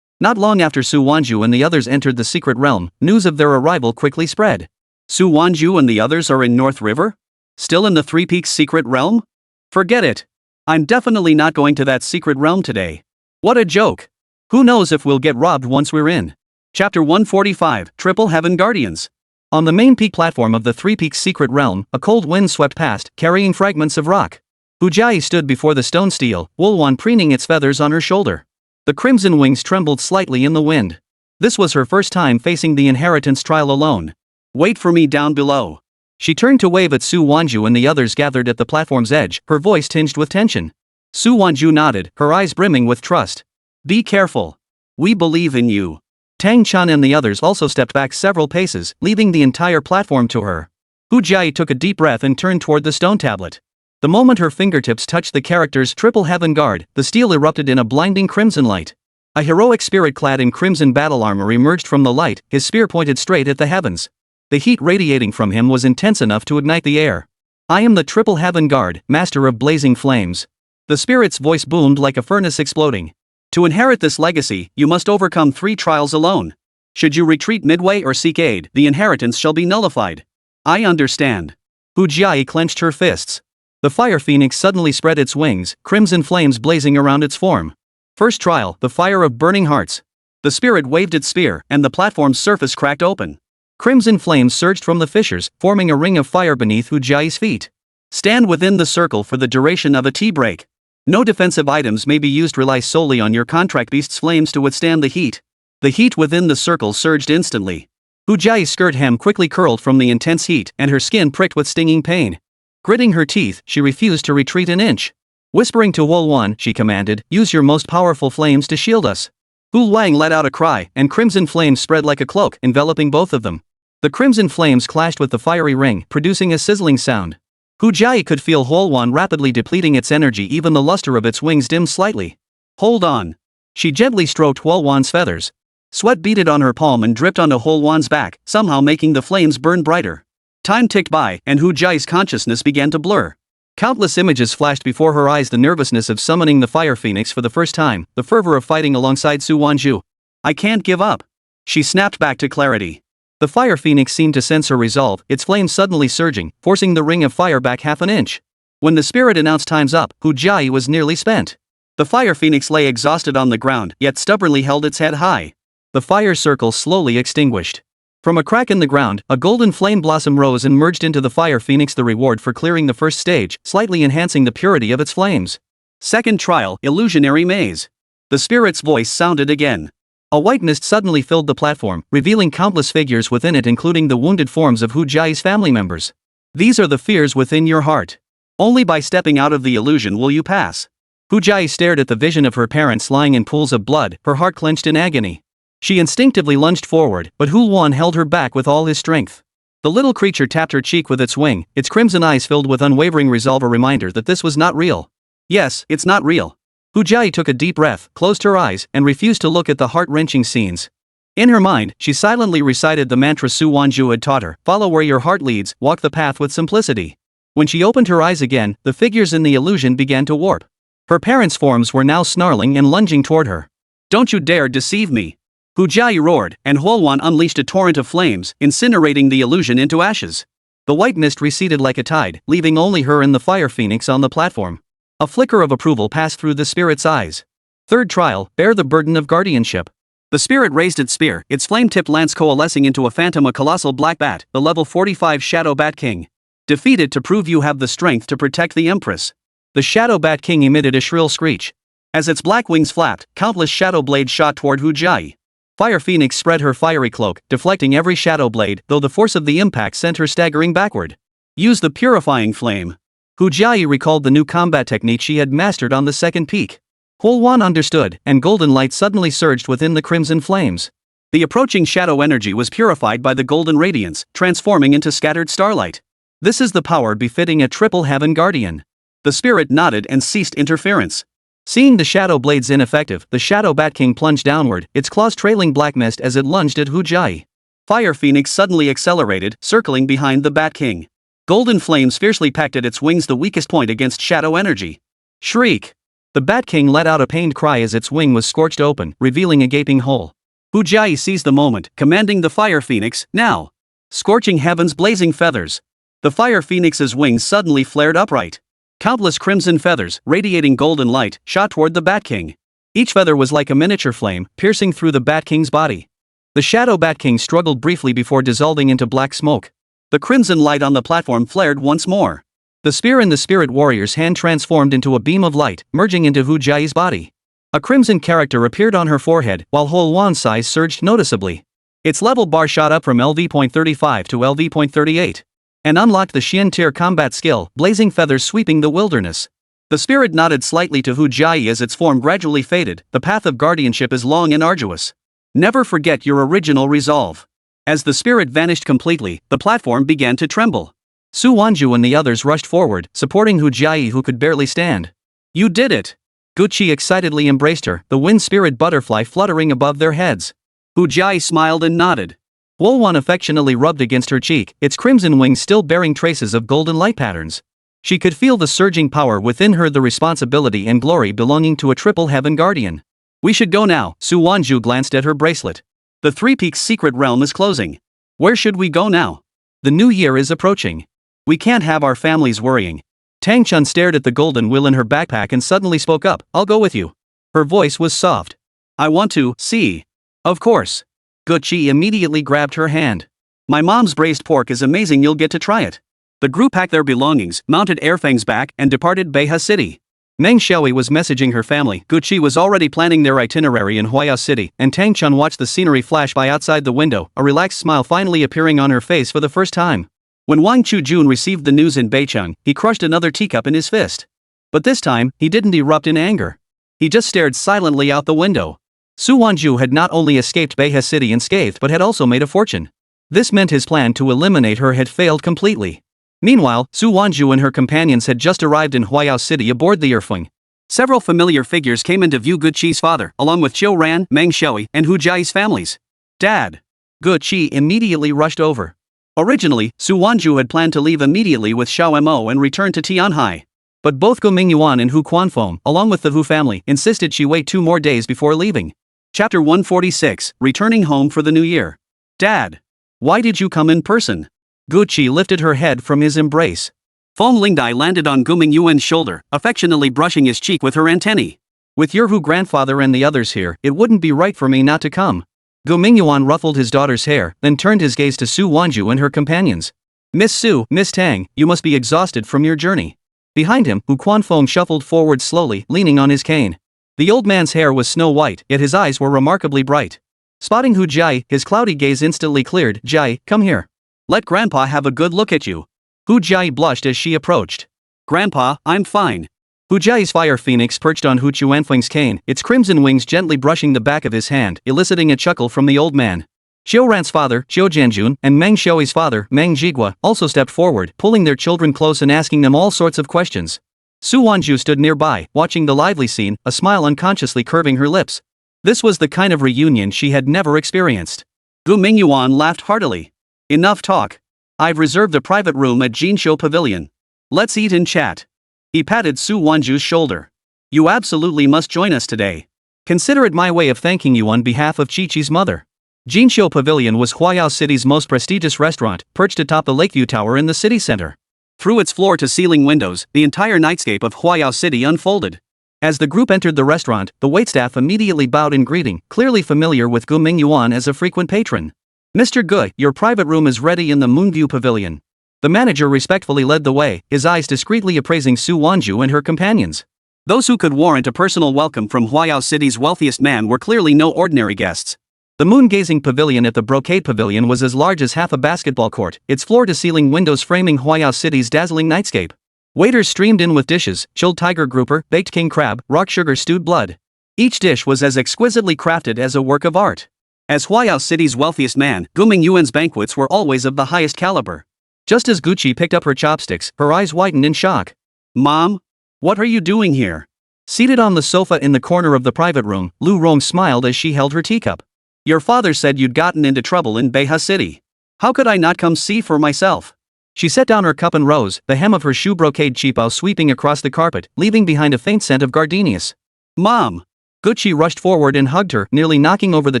Not long after Su Wanzhu and the others entered the secret realm, news of their arrival quickly spread. Su Wanzhu and the others are in North River? Still in the Three Peaks secret realm? Forget it. I'm definitely not going to that secret realm today. What a joke. Who knows if we'll get robbed once we're in. Chapter 145, Triple Heaven Guardians. On the main peak platform of the Three Peaks secret realm, a cold wind swept past, carrying fragments of rock. Hu Jiayi stood before the stone stele, Huolwan preening its feathers on her shoulder. The crimson wings trembled slightly in the wind. This was her first time facing the inheritance trial alone. Wait for me down below. She turned to wave at Su Wanzhu and the others gathered at the platform's edge, her voice tinged with tension. Su Wanzhu nodded, her eyes brimming with trust. Be careful. We believe in you. Tang Chan and the others also stepped back several paces, leaving the entire platform to her. Hu Jiayi took a deep breath and turned toward the stone tablet. The moment her fingertips touched the characters Triple Heaven Guard, the steel erupted in a blinding crimson light. A heroic spirit clad in crimson battle armor emerged from the light, his spear pointed straight at the heavens. The heat radiating from him was intense enough to ignite the air. I am the Triple Heaven Guard, master of blazing flames. The spirit's voice boomed like a furnace exploding. To inherit this legacy, you must overcome 3 trials alone. Should you retreat midway or seek aid, the inheritance shall be nullified. I understand. Hu Jiayi clenched her fists. The fire phoenix suddenly spread its wings, crimson flames blazing around its form. First trial, the fire of burning hearts. The spirit waved its spear, and the platform's surface cracked open. Crimson flames surged from the fissures, forming a ring of fire beneath Hu Jiayi's feet. Stand within the circle for the duration of a tea break. No defensive items may be used. Rely solely on your contract beast's flames to withstand the heat. The heat within the circle surged instantly. Hu Jiayi's skirt hem quickly curled from the intense heat, and her skin pricked with stinging pain. Gritting her teeth, she refused to retreat an inch. Whispering to Huolwan, she commanded, use your most powerful flames to shield us. Hu Wang let out a cry, and crimson flames spread like a cloak, enveloping both of them. The crimson flames clashed with the fiery ring, producing a sizzling sound. Hu Jiayi could feel Huolwan rapidly depleting its energy. Even the luster of its wings dimmed slightly. Hold on. She gently stroked Huolwan's feathers. Sweat beaded on her palm and dripped onto Huolwan's back, somehow making the flames burn brighter. Time ticked by, and Hu Jiayi's consciousness began to blur. Countless images flashed before her eyes: the nervousness of summoning the fire phoenix for the first time, the fervor of fighting alongside Su Wanzhu. I can't give up. She snapped back to clarity. The fire phoenix seemed to sense her resolve, its flames suddenly surging, forcing the ring of fire back half an inch. When the spirit announced time's up, Hu Jiayi was nearly spent. The fire phoenix lay exhausted on the ground, yet stubbornly held its head high. The fire circle slowly extinguished. From a crack in the ground, a golden flame blossom rose and merged into the fire phoenix, the reward for clearing the first stage, slightly enhancing the purity of its flames. Second trial, illusionary maze. The spirit's voice sounded again. A white mist suddenly filled the platform, revealing countless figures within it, including the wounded forms of Hu Jiayi's family members. These are the fears within your heart. Only by stepping out of the illusion will you pass. Hu Jiayi stared at the vision of her parents lying in pools of blood, her heart clenched in agony. She instinctively lunged forward, but Huolwan held her back with all his strength. The little creature tapped her cheek with its wing, its crimson eyes filled with unwavering resolve, a reminder that this was not real. Yes, it's not real. Hu Jiayi took a deep breath, closed her eyes, and refused to look at the heart-wrenching scenes. In her mind, she silently recited the mantra Su Wanzhu had taught her: follow where your heart leads, walk the path with simplicity. When she opened her eyes again, the figures in the illusion began to warp. Her parents' forms were now snarling and lunging toward her. Don't you dare deceive me! Hu Jiayi roared, and Huolwan unleashed a torrent of flames, incinerating the illusion into ashes. The white mist receded like a tide, leaving only her and the fire phoenix on the platform. A flicker of approval passed through the spirit's eyes. Third trial, bear the burden of guardianship. The spirit raised its spear, its flame-tipped lance coalescing into a phantom, a colossal black bat, the level 45 Shadow Bat King. Defeat it to prove you have the strength to protect the Empress. The Shadow Bat King emitted a shrill screech. As its black wings flapped, countless shadow blades shot toward Hu Jai. Fire Phoenix spread her fiery cloak, deflecting every shadow blade, though the force of the impact sent her staggering backward. Use the purifying flame. Hu Jai recalled the new combat technique she had mastered on the second peak. Huan understood, and golden light suddenly surged within the crimson flames. The approaching shadow energy was purified by the golden radiance, transforming into scattered starlight. This is the power befitting a triple heaven guardian. The spirit nodded and ceased interference. Seeing the shadow blades ineffective, the Shadow Bat King plunged downward, its claws trailing black mist as it lunged at Hu Jai. Fire Phoenix suddenly accelerated, circling behind the Bat King. Golden flames fiercely pecked at its wings, the weakest point against shadow energy. Shriek! The Bat King let out a pained cry as its wing was scorched open, revealing a gaping hole. Hu Jai seized the moment, commanding the Fire Phoenix, now! Scorching heavens, blazing feathers. The Fire Phoenix's wings suddenly flared upright. Countless crimson feathers, radiating golden light, shot toward the Bat King. Each feather was like a miniature flame, piercing through the Bat King's body. The Shadow Bat King struggled briefly before dissolving into black smoke. The crimson light on the platform flared once more. The spear in the spirit warrior's hand transformed into a beam of light, merging into Hu Jai's body. A crimson character appeared on her forehead, while Huan's size surged noticeably. Its level bar shot up from LV.35 to LV.38. And unlocked the Xian tier combat skill, blazing feathers sweeping the wilderness. The spirit nodded slightly to Hu Jai as its form gradually faded. The path of guardianship is long and arduous. Never forget your original resolve. As the spirit vanished completely, the platform began to tremble. Su Wanzhu and the others rushed forward, supporting Hu Jai, who could barely stand. You did it! Guqi excitedly embraced her, the wind spirit butterfly fluttering above their heads. Hu Jai smiled and nodded. Huan affectionately rubbed against her cheek, its crimson wings still bearing traces of golden light patterns. She could feel the surging power within her, the responsibility and glory belonging to a triple heaven guardian. We should go now. Su Wanzhu glanced at her bracelet. The Three Peaks secret realm is closing. Where should we go now? The new year is approaching. We can't have our families worrying. Tang Chun stared at the golden wheel in her backpack and suddenly spoke up. I'll go with you. Her voice was soft. I want to see. Of course. Guqi immediately grabbed her hand. My mom's braised pork is amazing, you'll get to try it. The group packed their belongings, mounted Airfang's back, and departed Beihai City. Meng Xiaoi was messaging her family. Guqi was already planning their itinerary in Huayao City, and Tang Chun watched the scenery flash by outside the window, a relaxed smile finally appearing on her face for the first time. When Wang Chujun received the news in Beicheng, he crushed another teacup in his fist. But this time, he didn't erupt in anger. He just stared silently out the window. Su Wanzhu had not only escaped Beihai City unscathed but had also made a fortune. This meant his plan to eliminate her had failed completely. Meanwhile, Su Wanzhu and her companions had just arrived in Huayao City aboard the Erfeng. Several familiar figures came into view: Guqi's father, along with Qiu Ran, Meng Xiaoi, and Hu Jai's families. Dad! Guqi immediately rushed over. Originally, Su Wanzhu had planned to leave immediately with Xiao Mo and return to Tianhai. But both Gu Mingyuan and Hu Quanfeng, along with the Hu family, insisted she wait 2 more days before leaving. Chapter 146, Returning Home for the New Year. Dad! Why did you come in person? Guqi lifted her head from his embrace. Feng Lingdai landed on Gu Mingyuan's shoulder, affectionately brushing his cheek with her antennae. With your Hu grandfather and the others here, it wouldn't be right for me not to come. Gu Mingyuan ruffled his daughter's hair, then turned his gaze to Su Wanzhu and her companions. Miss Su, Miss Tang, you must be exhausted from your journey. Behind him, Hu Quanfeng shuffled forward slowly, leaning on his cane. The old man's hair was snow white, yet his eyes were remarkably bright. Spotting Hu Jai, his cloudy gaze instantly cleared. Jai, come here. Let Grandpa have a good look at you. Hu Jai blushed as she approached. Grandpa, I'm fine. Hu Jai's fire phoenix perched on Hu Chuanfeng's cane, its crimson wings gently brushing the back of his hand, eliciting a chuckle from the old man. Qiu Ran's father, Qiu Jianjun, and Meng Xiaoi's father, Meng Jigua, also stepped forward, pulling their children close and asking them all sorts of questions. Su Wanzhu stood nearby, watching the lively scene, a smile unconsciously curving her lips. This was the kind of reunion she had never experienced. Gu Mingyuan laughed heartily. Enough talk. I've reserved a private room at Jinshou Pavilion. Let's eat and chat. He patted Su Wanzhu's shoulder. You absolutely must join us today. Consider it my way of thanking you on behalf of Chi-Chi's mother. Jinshou Pavilion was Huayao City's most prestigious restaurant, perched atop the Lakeview Tower in the city center. Through its floor-to-ceiling windows, the entire nightscape of Huayao City unfolded. As the group entered the restaurant, the waitstaff immediately bowed in greeting, clearly familiar with Gu Mingyuan as a frequent patron. "Mr. Gu, your private room is ready in the Moonview Pavilion." The manager respectfully led the way, his eyes discreetly appraising Su Wanzhu and her companions. Those who could warrant a personal welcome from Huayao City's wealthiest man were clearly no ordinary guests. The moon-gazing pavilion at the Brocade Pavilion was as large as half a basketball court, its floor-to-ceiling windows framing Huayao City's dazzling nightscape. Waiters streamed in with dishes: chilled tiger grouper, baked king crab, rock sugar stewed blood. Each dish was as exquisitely crafted as a work of art. As Huayao City's wealthiest man, Gu Mingyuan's banquets were always of the highest caliber. Just as Gucci picked up her chopsticks, her eyes widened in shock. "Mom? What are you doing here?" Seated on the sofa in the corner of the private room, Lu Rong smiled as she held her teacup. "Your father said you'd gotten into trouble in Beha City. How could I not come see for myself?" She set down her cup and rose, the hem of her shoe brocade cheapao sweeping across the carpet, leaving behind a faint scent of gardenias. "Mom!" Gucci rushed forward and hugged her, nearly knocking over the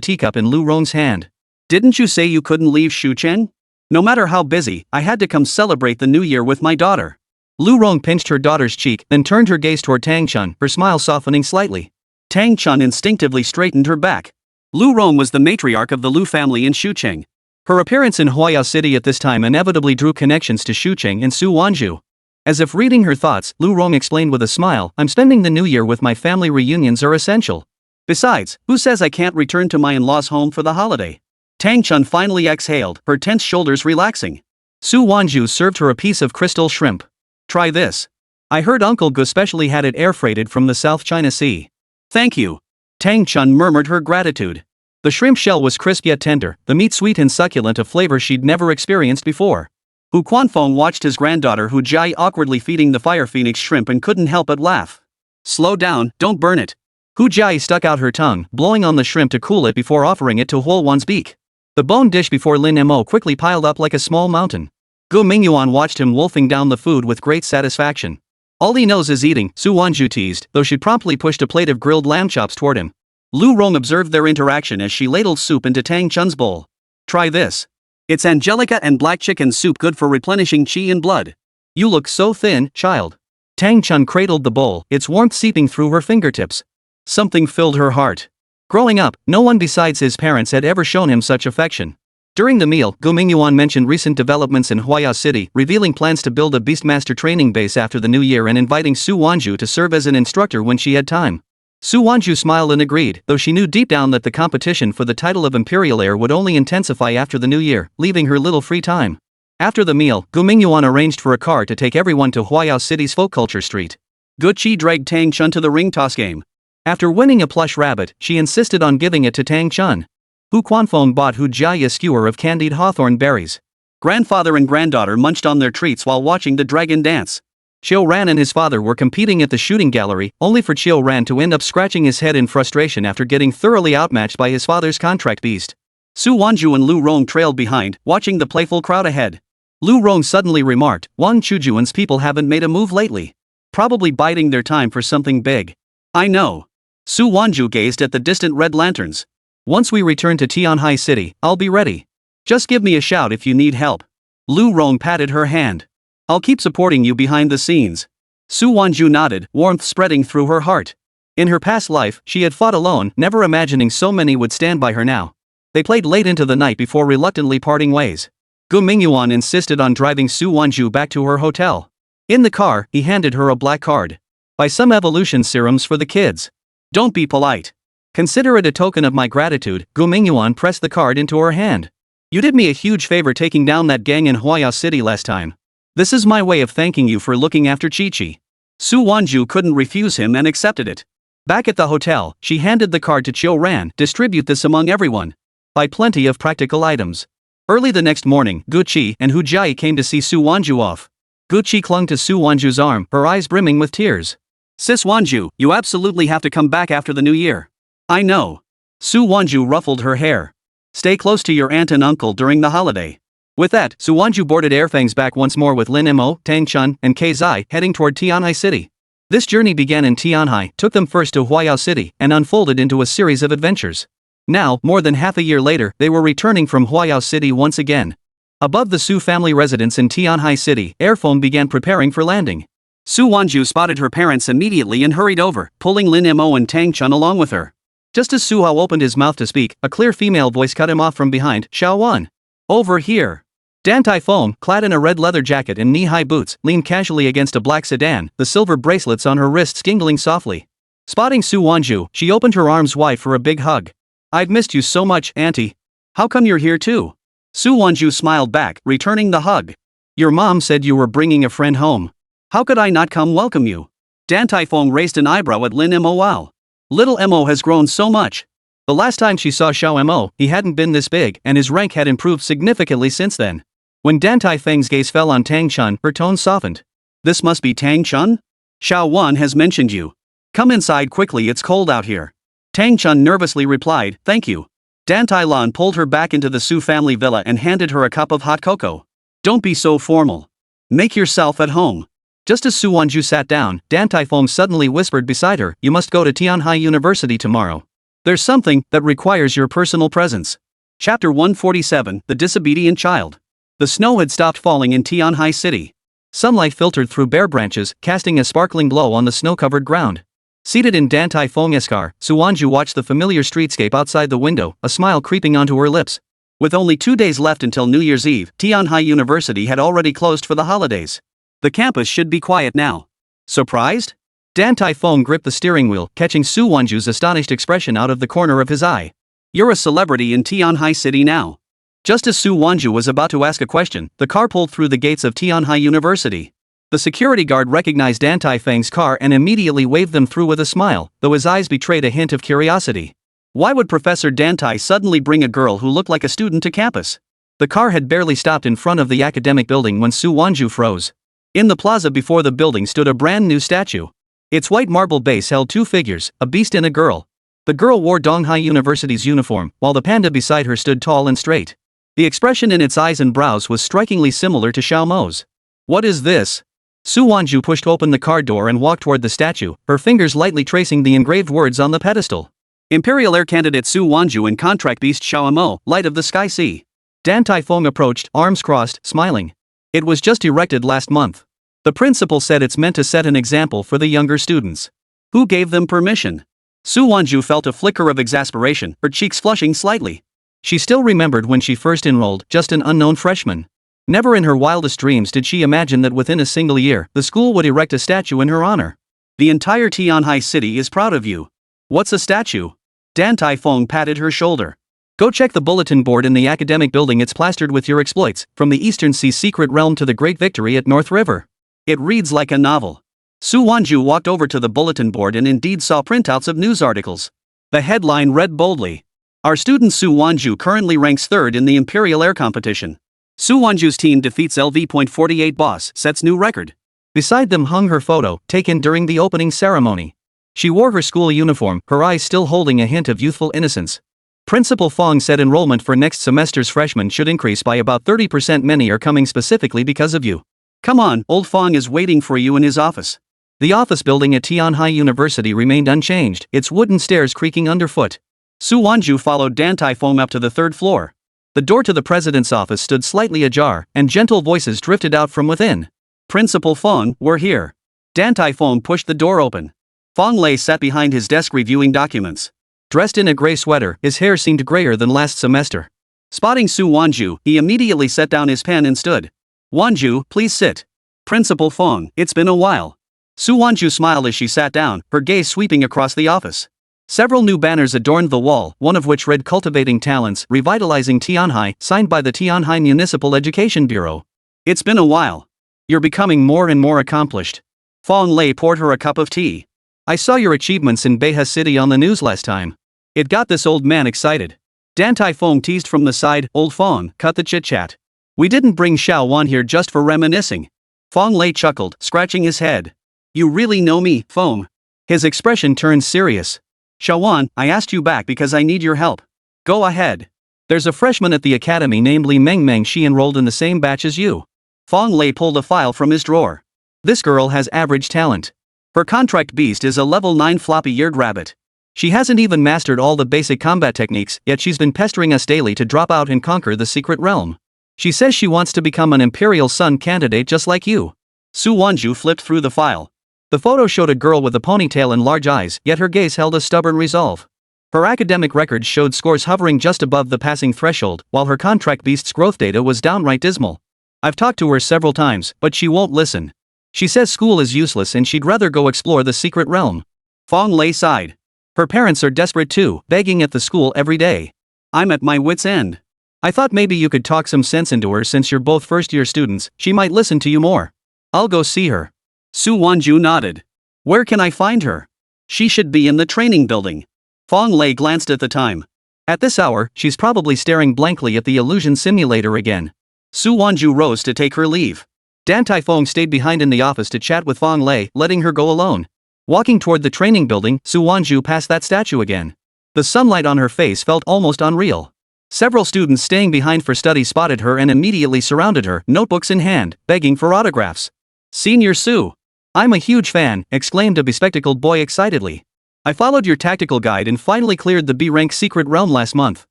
teacup in Lu Rong's hand. "Didn't you say you couldn't leave Shucheng? No matter how busy, I had to come celebrate the new year with my daughter." Lu Rong pinched her daughter's cheek, then turned her gaze toward Tang Chun, her smile softening slightly. Tang Chun instinctively straightened her back. Lu Rong was the matriarch of the Lu family in Shucheng. Her appearance in Huayao City at this time inevitably drew connections to Shucheng and Su Wanzhu. As if reading her thoughts, Lu Rong explained with a smile, "I'm spending the new year with my family. Reunions are essential. Besides, who says I can't return to my in-laws' home for the holiday?" Tang Chun finally exhaled, her tense shoulders relaxing. Su Wanzhu served her a piece of crystal shrimp. "Try this. I heard Uncle Gu specially had it air-freighted from the South China Sea." "Thank you." Tang Chun murmured her gratitude. The shrimp shell was crisp yet tender, the meat sweet and succulent, a flavor she'd never experienced before. Hu Quanfeng watched his granddaughter Hu Jai awkwardly feeding the fire phoenix shrimp and couldn't help but laugh. "Slow down, don't burn it." Hu Jai stuck out her tongue, blowing on the shrimp to cool it before offering it to Huolwan's beak. The bone dish before Lin Mo quickly piled up like a small mountain. Gu Mingyuan watched him wolfing down the food with great satisfaction. "All he knows is eating," Su Wanzhu teased, though she promptly pushed a plate of grilled lamb chops toward him. Lu Rong observed their interaction as she ladled soup into Tang Chun's bowl. "Try this. It's angelica and black chicken soup, good for replenishing qi and blood." "You look so thin, child." Tang Chun cradled the bowl, its warmth seeping through her fingertips. Something filled her heart. Growing up, no one besides his parents had ever shown him such affection. During the meal, Gu Mingyuan mentioned recent developments in Huayao City, revealing plans to build a Beastmaster training base after the new year and inviting Su Wanzhu to serve as an instructor when she had time. Su Wanzhu smiled and agreed, though she knew deep down that the competition for the title of Imperial Heir would only intensify after the new year, leaving her little free time. After the meal, Gu Mingyuan arranged for a car to take everyone to Huayao City's folk culture street. Gu Qi dragged Tang Chun to the ring toss game. After winning a plush rabbit, she insisted on giving it to Tang Chun. Hu Quanfeng bought Hu Jai a skewer of candied hawthorn berries. Grandfather and granddaughter munched on their treats while watching the dragon dance. Qiu Ran and his father were competing at the shooting gallery, only for Qiu Ran to end up scratching his head in frustration after getting thoroughly outmatched by his father's contract beast. Su Wanzhu and Lu Rong trailed behind, watching the playful crowd ahead. Lu Rong suddenly remarked, "Wang Chujuan's people haven't made a move lately. Probably biding their time for something big." "I know." Su Wanzhu gazed at the distant red lanterns. "Once we return to Tianhai City, I'll be ready. Just give me a shout if you need help." Lu Rong patted her hand. "I'll keep supporting you behind the scenes." Su Wanzhu nodded, warmth spreading through her heart. In her past life, she had fought alone, never imagining so many would stand by her now. They played late into the night before reluctantly parting ways. Gu Mingyuan insisted on driving Su Wanzhu back to her hotel. In the car, he handed her a black card. "Buy some evolution serums for the kids. Don't be polite. Consider it a token of my gratitude." Gu Mingyuan pressed the card into her hand. "You did me a huge favor taking down that gang in Huayao City last time. This is my way of thanking you for looking after Chi-Chi." Su Wanzhu couldn't refuse him and accepted it. Back at the hotel, she handed the card to Qiu Ran. "Distribute this among everyone. Buy plenty of practical items." Early the next morning, Gu Qi and Hu Jai came to see Su Wanzhu off. Gu Qi clung to Su Wanzhu's arm, her eyes brimming with tears. "Sis Wanzhu, you absolutely have to come back after the new year." "I know." Su Wanzhu ruffled her hair. "Stay close to your aunt and uncle during the holiday." With that, Su Wanzhu boarded Airfangs back once more with Lin Mo, Tang Chun, and Kei Zai, heading toward Tianhai City. This journey began in Tianhai, took them first to Huayao City, and unfolded into a series of adventures. Now, more than half a year later, they were returning from Huayao City once again. Above the Su family residence in Tianhai City, Airphone began preparing for landing. Su Wanzhu spotted her parents immediately and hurried over, pulling Lin Mo and Tang Chun along with her. Just as Su Hao opened his mouth to speak, a clear female voice cut him off from behind. Xiao Wan. Over here. Dan Tai Feng, clad in a red leather jacket and knee-high boots, leaned casually against a black sedan, the silver bracelets on her wrists jingling softly. Spotting Su Wanzhu, she opened her arms wide for a big hug. I've missed you so much, Auntie. How come you're here too? Su Wanzhu smiled back, returning the hug. Your mom said you were bringing a friend home. How could I not come welcome you? Dan Tai Feng raised an eyebrow at Lin Mo. Wow. Little Mo has grown so much. The last time she saw Xiao Mo, he hadn't been this big, and his rank had improved significantly since then. When Dan Tai Feng's gaze fell on Tang Chun, her tone softened. This must be Tang Chun? Xiao Wan has mentioned you. Come inside quickly, it's cold out here. Tang Chun nervously replied, thank you. Dan Tai Lan pulled her back into the Su family villa and handed her a cup of hot cocoa. Don't be so formal. Make yourself at home. Just as Su Wanzhu sat down, Dan Tai Feng suddenly whispered beside her, you must go to Tianhai University tomorrow. There's something that requires your personal presence. Chapter 147, The Disobedient Child. The snow had stopped falling in Tianhai City. Sunlight filtered through bare branches, casting a sparkling glow on the snow-covered ground. Seated in Dan Tai Feng's car, Su Wanzhu watched the familiar streetscape outside the window, a smile creeping onto her lips. With only 2 days left until New Year's Eve, Tianhai University had already closed for the holidays. The campus should be quiet now. Surprised? Dan Tai Feng gripped the steering wheel, catching Su Wanzhu's astonished expression out of the corner of his eye. You're a celebrity in Tianhai City now. Just as Su Wanzhu was about to ask a question, the car pulled through the gates of Tianhai University. The security guard recognized Dan Tai Feng's car and immediately waved them through with a smile, though his eyes betrayed a hint of curiosity. Why would Professor Dan Tai suddenly bring a girl who looked like a student to campus? The car had barely stopped in front of the academic building when Su Wanzhu froze. In the plaza before the building stood a brand new statue. Its white marble base held 2 figures, a beast and a girl. The girl wore Donghai University's uniform, while the panda beside her stood tall and straight. The expression in its eyes and brows was strikingly similar to Xiao Mo's. What is this? Su Wanzhu pushed open the car door and walked toward the statue, her fingers lightly tracing the engraved words on the pedestal. Imperial Air Candidate Su Wanzhu and Contract Beast Xiao Mo, Light of the Sky Sea. Dan Tai Feng approached, arms crossed, smiling. It was just erected last month. The principal said it's meant to set an example for the younger students. Who gave them permission? Su Wanzhu felt a flicker of exasperation, her cheeks flushing slightly. She still remembered when she first enrolled, just an unknown freshman. Never in her wildest dreams did she imagine that within a single year, the school would erect a statue in her honor. The entire Tianhai City is proud of you. What's a statue? Dan Tai Feng patted her shoulder. Go check the bulletin board in the academic building, it's plastered with your exploits, from the Eastern Sea's secret realm to the great victory at North River. It reads like a novel. Su Wanzhu walked over to the bulletin board and indeed saw printouts of news articles. The headline read boldly. Our student Su Wanzhu currently ranks 3rd in the Imperial Air Competition. Su Wanzhu's team defeats LV.48 boss, sets new record. Beside them hung her photo, taken during the opening ceremony. She wore her school uniform, her eyes still holding a hint of youthful innocence. Principal Fong said enrollment for next semester's freshmen should increase by about 30%. Many are coming specifically because of you. Come on, old Fong is waiting for you in his office. The office building at Tianhai University remained unchanged, its wooden stairs creaking underfoot. Su Wanzhu followed Dan Tai Feng up to the 3rd floor. The door to the president's office stood slightly ajar, and gentle voices drifted out from within. Principal Feng, we're here. Dan Tai Feng pushed the door open. Feng Lei sat behind his desk reviewing documents. Dressed in a gray sweater, his hair seemed grayer than last semester. Spotting Su Wanzhu, he immediately set down his pen and stood. Wanzhu, please sit. Principal Feng, it's been a while. Su Wanzhu smiled as she sat down, her gaze sweeping across the office. Several new banners adorned the wall, one of which read Cultivating Talents, Revitalizing Tianhai, signed by the Tianhai Municipal Education Bureau. It's been a while. You're becoming more and more accomplished. Feng Lei poured her a cup of tea. I saw your achievements in Beha City on the news last time. It got this old man excited. Dan Tai Feng teased from the side, old Feng, cut the chit-chat. We didn't bring Xiao Wan here just for reminiscing. Feng Lei chuckled, scratching his head. You really know me, Feng. His expression turned serious. Xiao Wan, I asked you back because I need your help. Go ahead. There's a freshman at the academy named Li Meng. She enrolled in the same batch as you. Feng Lei pulled a file from his drawer. This girl has average talent. Her contract beast is a level 9 floppy-eared rabbit. She hasn't even mastered all the basic combat techniques, yet she's been pestering us daily to drop out and conquer the secret realm. She says she wants to become an Imperial Sun candidate just like you. Su Wanzhu flipped through the file. The photo showed a girl with a ponytail and large eyes, yet her gaze held a stubborn resolve. Her academic records showed scores hovering just above the passing threshold, while her contract beast's growth data was downright dismal. I've talked to her several times, but she won't listen. She says school is useless and she'd rather go explore the secret realm. Fong Lei sighed. Her parents are desperate too, begging at the school every day. I'm at my wit's end. I thought maybe you could talk some sense into her since you're both first-year students, she might listen to you more. I'll go see her. Su Wanzhu nodded. Where can I find her? She should be in the training building. Fong Lei glanced at the time. At this hour, she's probably staring blankly at the illusion simulator again. Su Wanzhu rose to take her leave. Dan Taifeng stayed behind in the office to chat with Fong Lei, letting her go alone. Walking toward the training building, Su Wanzhu passed that statue again. The sunlight on her face felt almost unreal. Several students staying behind for study spotted her and immediately surrounded her, notebooks in hand, begging for autographs. Senior Su. I'm a huge fan, exclaimed a bespectacled boy excitedly. I followed your tactical guide and finally cleared the B-rank secret realm last month.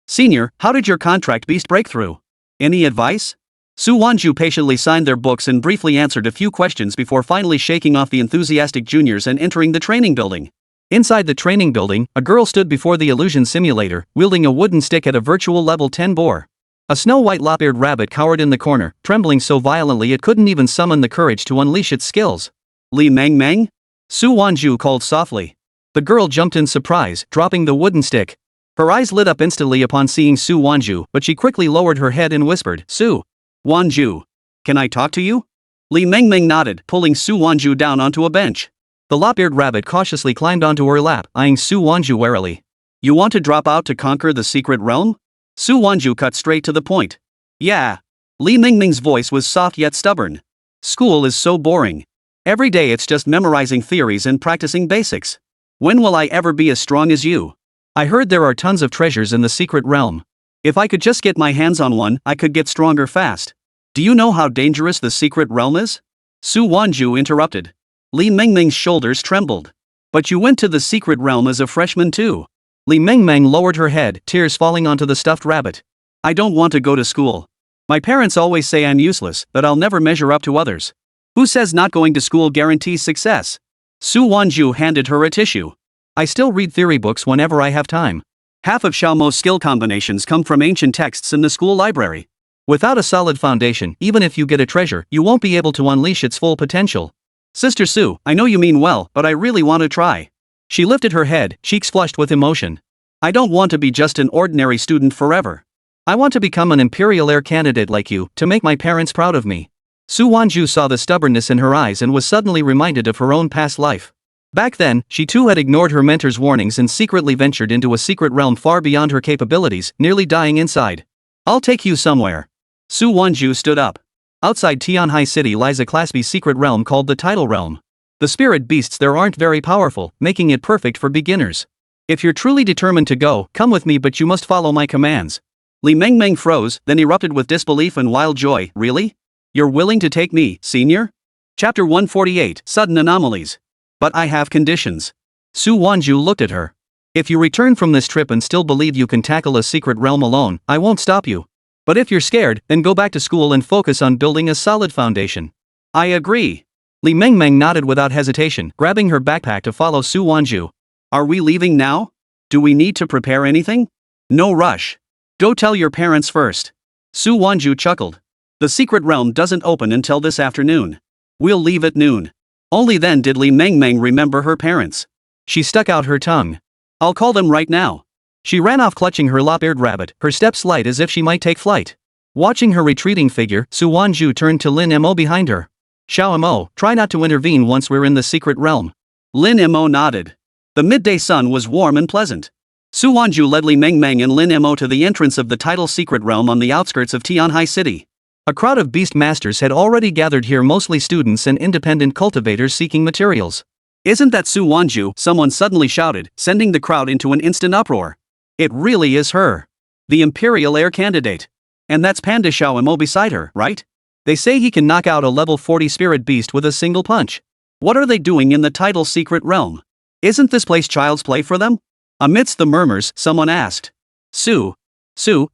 Senior, how did your contract beast break through? Any advice? Su Wanzhu patiently signed their books and briefly answered a few questions before finally shaking off the enthusiastic juniors and entering the training building. Inside the training building, a girl stood before the illusion simulator, wielding a wooden stick at a virtual level 10 boar. A snow-white lop-eared rabbit cowered in the corner, trembling so violently it couldn't even summon the courage to unleash its skills. Li Meng? Su Wanzhu called softly. The girl jumped in surprise, dropping the wooden stick. Her eyes lit up instantly upon seeing Su Wanzhu, but she quickly lowered her head and whispered, Su Wanzhu, can I talk to you? Li Meng nodded, pulling Su Wanzhu down onto a bench. The lop-eared rabbit cautiously climbed onto her lap, eyeing Su Wanzhu warily. You want to drop out to conquer the secret realm? Su Wanzhu cut straight to the point. Yeah. Li Meng's voice was soft yet stubborn. School is so boring. Every day it's just memorizing theories and practicing basics. When will I ever be as strong as you? I heard there are tons of treasures in the secret realm. If I could just get my hands on one, I could get stronger fast. Do you know how dangerous the secret realm is? Su Wanzhu interrupted. Li Meng's shoulders trembled. But you went to the secret realm as a freshman too. Li Meng lowered her head, tears falling onto the stuffed rabbit. I don't want to go to school. My parents always say I'm useless, that I'll never measure up to others. Who says not going to school guarantees success? Su Wanzhu handed her a tissue. I still read theory books whenever I have time. Half of Xiaomo's skill combinations come from ancient texts in the school library. Without a solid foundation, even if you get a treasure, you won't be able to unleash its full potential. Sister Su, I know you mean well, but I really want to try. She lifted her head, cheeks flushed with emotion. I don't want to be just an ordinary student forever. I want to become an Imperial heir candidate like you, to make my parents proud of me. Su Wanzhu saw the stubbornness in her eyes and was suddenly reminded of her own past life. Back then, she too had ignored her mentor's warnings and secretly ventured into a secret realm far beyond her capabilities, nearly dying inside. I'll take you somewhere. Su Wanzhu stood up. Outside Tianhai City lies a Class B secret realm called the Tidal Realm. The spirit beasts there aren't very powerful, making it perfect for beginners. If you're truly determined to go, come with me, but you must follow my commands. Li Meng froze, then erupted with disbelief and wild joy. Really? You're willing to take me, senior? Chapter 148, Sudden Anomalies. But I have conditions. Su Wanzhu looked at her. If you return from this trip and still believe you can tackle a secret realm alone, I won't stop you. But if you're scared, then go back to school and focus on building a solid foundation. I agree. Li Meng nodded without hesitation, grabbing her backpack to follow Su Wanzhu. Are we leaving now? Do we need to prepare anything? No rush. Go tell your parents first. Su Wanzhu chuckled. The secret realm doesn't open until this afternoon. We'll leave at noon. Only then did Li Meng remember her parents. She stuck out her tongue. I'll call them right now. She ran off clutching her lop-eared rabbit, her steps light as if she might take flight. Watching her retreating figure, Su Wanzhu turned to Lin Mo behind her. Xiao Mo, try not to intervene once we're in the secret realm. Lin Mo nodded. The midday sun was warm and pleasant. Su Wanzhu led Li Meng and Lin Mo to the entrance of the tidal secret realm on the outskirts of Tianhai City. A crowd of beast masters had already gathered here, mostly students and independent cultivators seeking materials. Isn't that Su Wanzhu? Someone suddenly shouted, sending the crowd into an instant uproar. It really is her. The Imperial heir candidate. And that's Panda Xiao Mo beside her, right? They say he can knock out a level 40 spirit beast with a single punch. What are they doing in the tidal secret realm? Isn't this place child's play for them? Amidst the murmurs, someone asked. Su,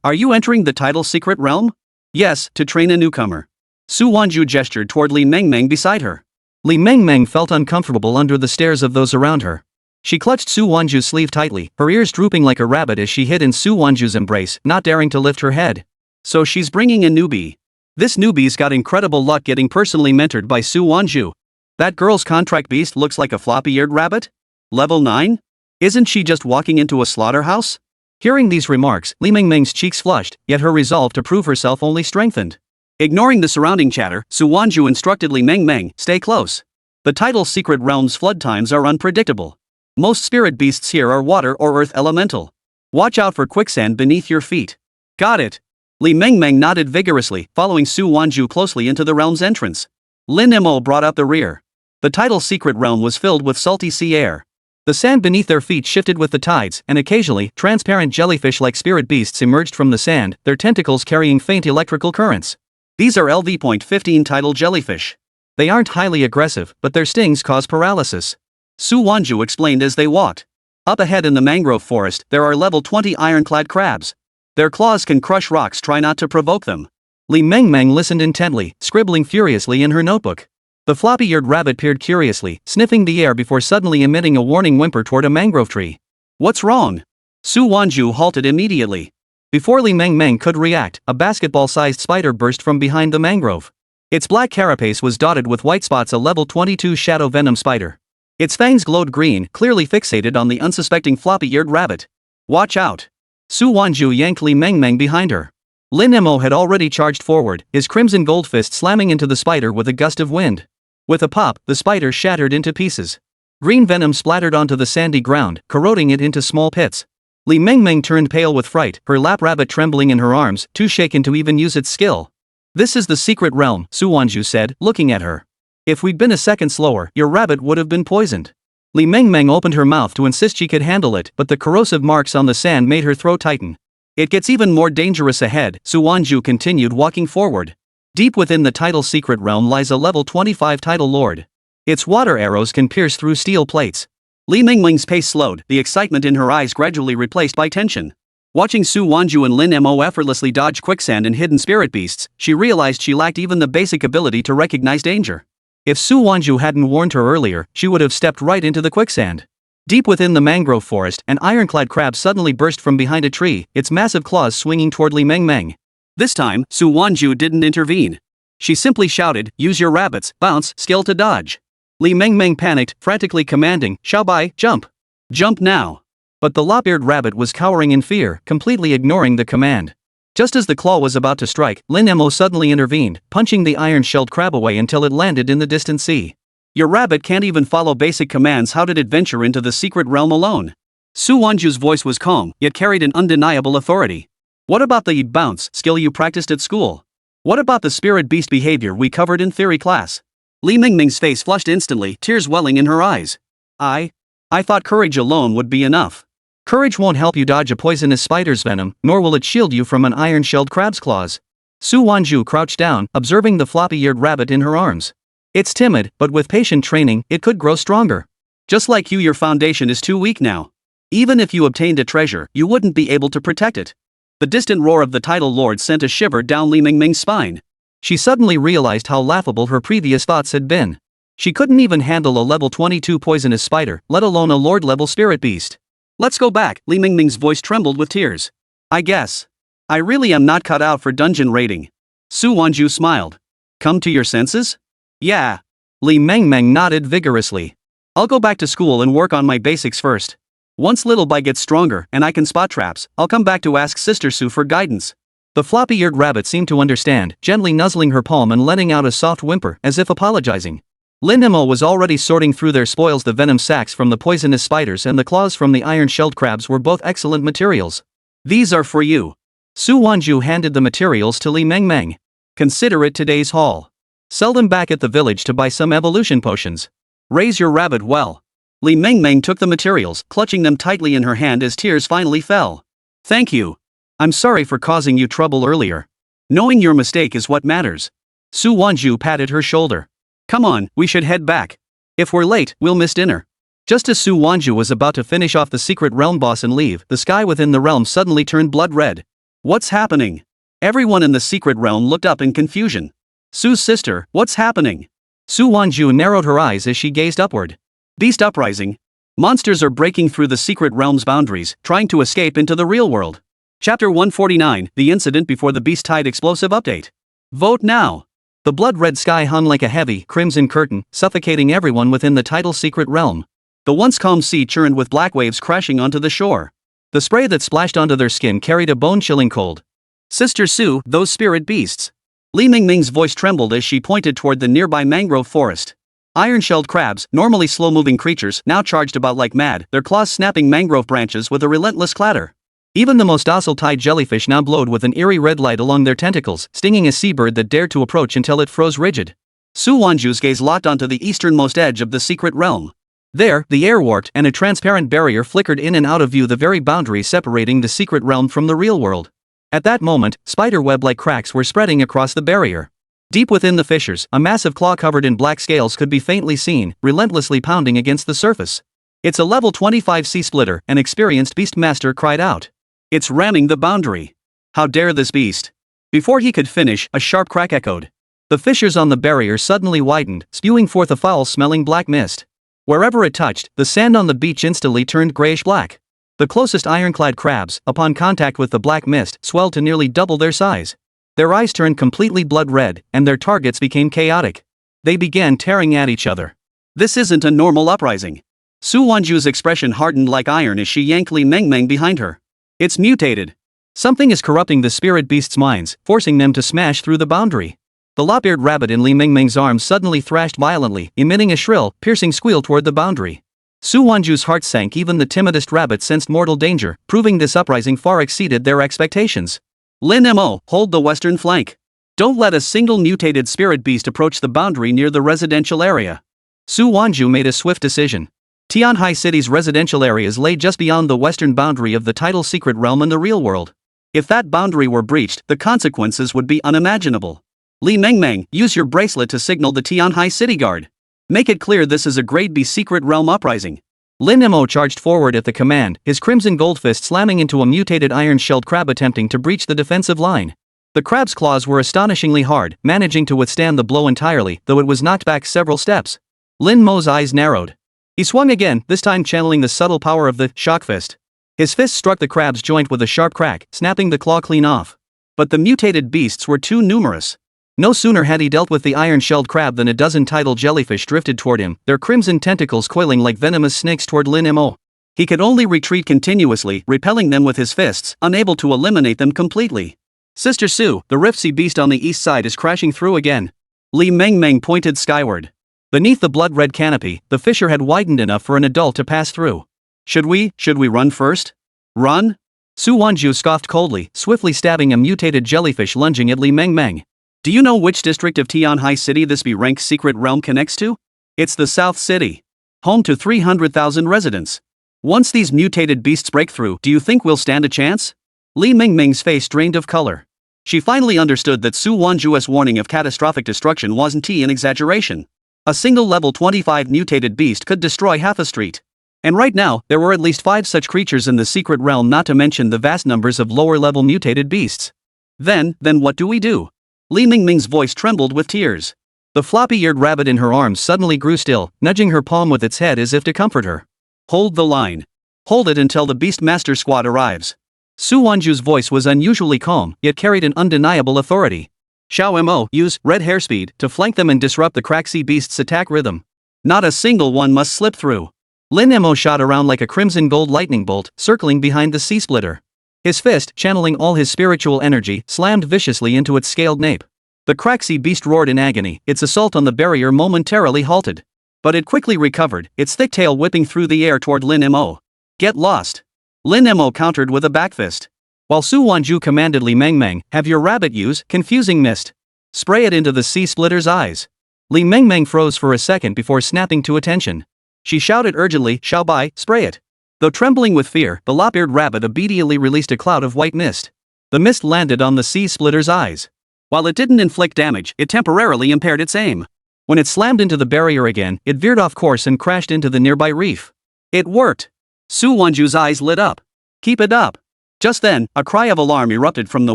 are you entering the tidal secret realm? Yes, to train a newcomer. Su Wanzhu gestured toward Li Mengmeng beside her. Li Mengmeng felt uncomfortable under the stares of those around her. She clutched Su Wanzhu's sleeve tightly, her ears drooping like a rabbit as she hid in Su Wanzhu's embrace, not daring to lift her head. So she's bringing a newbie. This newbie's got incredible luck getting personally mentored by Su Wanzhu. That girl's contract beast looks like a floppy-eared rabbit? Level 9? Isn't she just walking into a slaughterhouse? Hearing these remarks, Li Mengmeng's cheeks flushed, yet her resolve to prove herself only strengthened. Ignoring the surrounding chatter, Su Wanzhu instructed Li Mengmeng, stay close. The title's secret realm's flood times are unpredictable. Most spirit beasts here are water or earth elemental. Watch out for quicksand beneath your feet. Got it. Li Mengmeng nodded vigorously, following Su Wanzhu closely into the realm's entrance. Lin Mo brought up the rear. The title's secret realm was filled with salty sea air. The sand beneath their feet shifted with the tides, and occasionally, transparent jellyfish-like spirit beasts emerged from the sand, their tentacles carrying faint electrical currents. These are LV.15 tidal jellyfish. They aren't highly aggressive, but their stings cause paralysis. Su Wanzhu explained as they walked. Up ahead in the mangrove forest, there are level 20 ironclad crabs. Their claws can crush rocks, try not to provoke them. Li Mengmeng listened intently, scribbling furiously in her notebook. The floppy-eared rabbit peered curiously, sniffing the air before suddenly emitting a warning whimper toward a mangrove tree. What's wrong? Su Wanzhu halted immediately. Before Li Mengmeng could react, a basketball-sized spider burst from behind the mangrove. Its black carapace was dotted with white spots, a level 22 shadow venom spider. Its fangs glowed green, clearly fixated on the unsuspecting floppy-eared rabbit. Watch out! Su Wanzhu yanked Li Mengmeng behind her. Lin Mo had already charged forward, his crimson gold fist slamming into the spider with a gust of wind. With a pop, the spider shattered into pieces. Green venom splattered onto the sandy ground, corroding it into small pits. Li Mengmeng turned pale with fright, her lap rabbit trembling in her arms, too shaken to even use its skill. This is the secret realm, Su Wanzhu said, looking at her. If we'd been a second slower, your rabbit would have been poisoned. Li Mengmeng opened her mouth to insist she could handle it, but the corrosive marks on the sand made her throat tighten. It gets even more dangerous ahead, Su Wanzhu continued, walking forward. Deep within the title's secret realm lies a level 25 title lord. Its water arrows can pierce through steel plates. Li Mengmeng's pace slowed, the excitement in her eyes gradually replaced by tension. Watching Su Wanzhu and Lin Mo effortlessly dodge quicksand and hidden spirit beasts, she realized she lacked even the basic ability to recognize danger. If Su Wanzhu hadn't warned her earlier, she would have stepped right into the quicksand. Deep within the mangrove forest, an ironclad crab suddenly burst from behind a tree, its massive claws swinging toward Li Mengmeng. This time, Su Wanzhu didn't intervene. She simply shouted, use your rabbits, bounce, skill to dodge. Li Mengmeng panicked, frantically commanding, Xiaobai, jump. Jump now. But the lop-eared rabbit was cowering in fear, completely ignoring the command. Just as the claw was about to strike, Lin Mo suddenly intervened, punching the iron-shelled crab away until it landed in the distant sea. Your rabbit can't even follow basic commands. How did it venture into the secret realm alone? Su Wanzhu's voice was calm, yet carried an undeniable authority. What about the bounce skill you practiced at school? What about the spirit beast behavior we covered in theory class? Li Mengmeng's face flushed instantly, tears welling in her eyes. I thought courage alone would be enough. Courage won't help you dodge a poisonous spider's venom, nor will it shield you from an iron-shelled crab's claws. Su Wanzhu crouched down, observing the floppy-eared rabbit in her arms. It's timid, but with patient training, it could grow stronger. Just like you, your foundation is too weak now. Even if you obtained a treasure, you wouldn't be able to protect it. The distant roar of the title lord sent a shiver down Li Mengmeng's spine. She suddenly realized how laughable her previous thoughts had been. She couldn't even handle a level 22 poisonous spider, let alone a lord-level spirit beast. Let's go back, Li Mengmeng's voice trembled with tears. I guess. I really am not cut out for dungeon raiding. Su Wanzhu smiled. Come to your senses? Yeah. Li Mengmeng nodded vigorously. I'll go back to school and work on my basics first. Once Little Bai gets stronger and I can spot traps, I'll come back to ask Sister Su for guidance. The floppy-eared rabbit seemed to understand, gently nuzzling her palm and letting out a soft whimper, as if apologizing. Lin Mo was already sorting through their spoils. The venom sacs from the poisonous spiders and the claws from the iron-shelled crabs were both excellent materials. These are for you. Su Wanzhu handed the materials to Li Mengmeng. Consider it today's haul. Sell them back at the village to buy some evolution potions. Raise your rabbit well. Li Mengmeng took the materials, clutching them tightly in her hand as tears finally fell. Thank you. I'm sorry for causing you trouble earlier. Knowing your mistake is what matters. Su Wanzhu patted her shoulder. Come on, we should head back. If we're late, we'll miss dinner. Just as Su Wanzhu was about to finish off the secret realm boss and leave, the sky within the realm suddenly turned blood red. What's happening? Everyone in the secret realm looked up in confusion. Su's sister, what's happening? Su Wanzhu narrowed her eyes as she gazed upward. Beast uprising. Monsters are breaking through the secret realm's boundaries, trying to escape into the real world. Chapter 149, The Incident Before the Beast Tide Explosive Update. Vote now. The blood-red sky hung like a heavy, crimson curtain, suffocating everyone within the tidal secret realm. The once calm sea churned with black waves crashing onto the shore. The spray that splashed onto their skin carried a bone-chilling cold. Sister Su, those spirit beasts. Li Mingming's voice trembled as she pointed toward the nearby mangrove forest. Iron-shelled crabs, normally slow-moving creatures, now charged about like mad, their claws snapping mangrove branches with a relentless clatter. Even the most docile tide jellyfish now glowed with an eerie red light along their tentacles, stinging a seabird that dared to approach until it froze rigid. Su Wanzhu's gaze locked onto the easternmost edge of the secret realm. There, the air warped and a transparent barrier flickered in and out of view, the very boundary separating the secret realm from the real world. At that moment, spiderweb-like cracks were spreading across the barrier. Deep within the fissures, a massive claw covered in black scales could be faintly seen, relentlessly pounding against the surface. "It's a level 25 sea splitter," an experienced beastmaster cried out. "It's ramming the boundary. How dare this beast?" Before he could finish, a sharp crack echoed. The fissures on the barrier suddenly widened, spewing forth a foul-smelling black mist. Wherever it touched, the sand on the beach instantly turned grayish-black. The closest ironclad crabs, upon contact with the black mist, swelled to nearly double their size. Their eyes turned completely blood-red, and their targets became chaotic. They began tearing at each other. "This isn't a normal uprising." Su Wanzhu's expression hardened like iron as she yanked Li Mingming behind her. "It's mutated. Something is corrupting the spirit beasts' minds, forcing them to smash through the boundary." The lop-eared rabbit in Li Mingming's arms suddenly thrashed violently, emitting a shrill, piercing squeal toward the boundary. Su Wanzhu's heart sank. Even the timidest rabbit sensed mortal danger, proving this uprising far exceeded their expectations. "Lin Mo, hold the western flank. Don't let a single mutated spirit beast approach the boundary near the residential area." Su Wanzhu made a swift decision. Tianhai City's residential areas lay just beyond the western boundary of the tidal secret realm in the real world. If that boundary were breached, the consequences would be unimaginable. "Li Mingming, use your bracelet to signal the Tianhai City Guard. Make it clear this is a Grade B secret realm uprising." Lin Mo charged forward at the command, his crimson gold fist slamming into a mutated iron-shelled crab attempting to breach the defensive line. The crab's claws were astonishingly hard, managing to withstand the blow entirely, though it was knocked back several steps. Lin Mo's eyes narrowed. He swung again, this time channeling the subtle power of the shock fist. His fist struck the crab's joint with a sharp crack, snapping the claw clean off. But the mutated beasts were too numerous. No sooner had he dealt with the iron-shelled crab than a dozen tidal jellyfish drifted toward him, their crimson tentacles coiling like venomous snakes toward Lin Mo. He could only retreat continuously, repelling them with his fists, unable to eliminate them completely. "Sister Su, the rift sea beast on the east side is crashing through again." Li Mingming pointed skyward. Beneath the blood-red canopy, the fissure had widened enough for an adult to pass through. Should we run first?" "Run?" Su Wanzhu scoffed coldly, swiftly stabbing a mutated jellyfish lunging at Li Mingming. "Do you know which district of Tianhai City this B-rank secret realm connects to? It's the South City. Home to 300,000 residents. Once these mutated beasts break through, do you think we'll stand a chance?" Li Mingming's face drained of color. She finally understood that Su Wanzhu's warning of catastrophic destruction wasn't an exaggeration. A single level 25 mutated beast could destroy half a street. And right now, there were at least 5 such creatures in the secret realm, not to mention the vast numbers of lower-level mutated beasts. Then what do we do?" Li Mingming's voice trembled with tears. The floppy-eared rabbit in her arms suddenly grew still, nudging her palm with its head as if to comfort her. "Hold the line. Hold it until the Beastmaster squad arrives." Su Wanzhu's voice was unusually calm, yet carried an undeniable authority. "Xiao Mo, use red hairspeed to flank them and disrupt the crack sea beast's attack rhythm. Not a single one must slip through." Lin Mo shot around like a crimson gold lightning bolt, circling behind the sea splitter. His fist, channeling all his spiritual energy, slammed viciously into its scaled nape. The cracksea beast roared in agony, its assault on the barrier momentarily halted. But it quickly recovered, its thick tail whipping through the air toward Lin Mo. "Get lost." Lin Mo countered with a backfist. While Su Wanzhu commanded Li Mingming, "Have your rabbit use confusing mist. Spray it into the sea splitter's eyes." Li Mingming froze for a second before snapping to attention. She shouted urgently, "Xiao Bai, spray it." Though trembling with fear, the lop-eared rabbit obediently released a cloud of white mist. The mist landed on the sea splitter's eyes. While it didn't inflict damage, it temporarily impaired its aim. When it slammed into the barrier again, it veered off course and crashed into the nearby reef. It worked! Su Wanzhu's eyes lit up. "Keep it up!" Just then, a cry of alarm erupted from the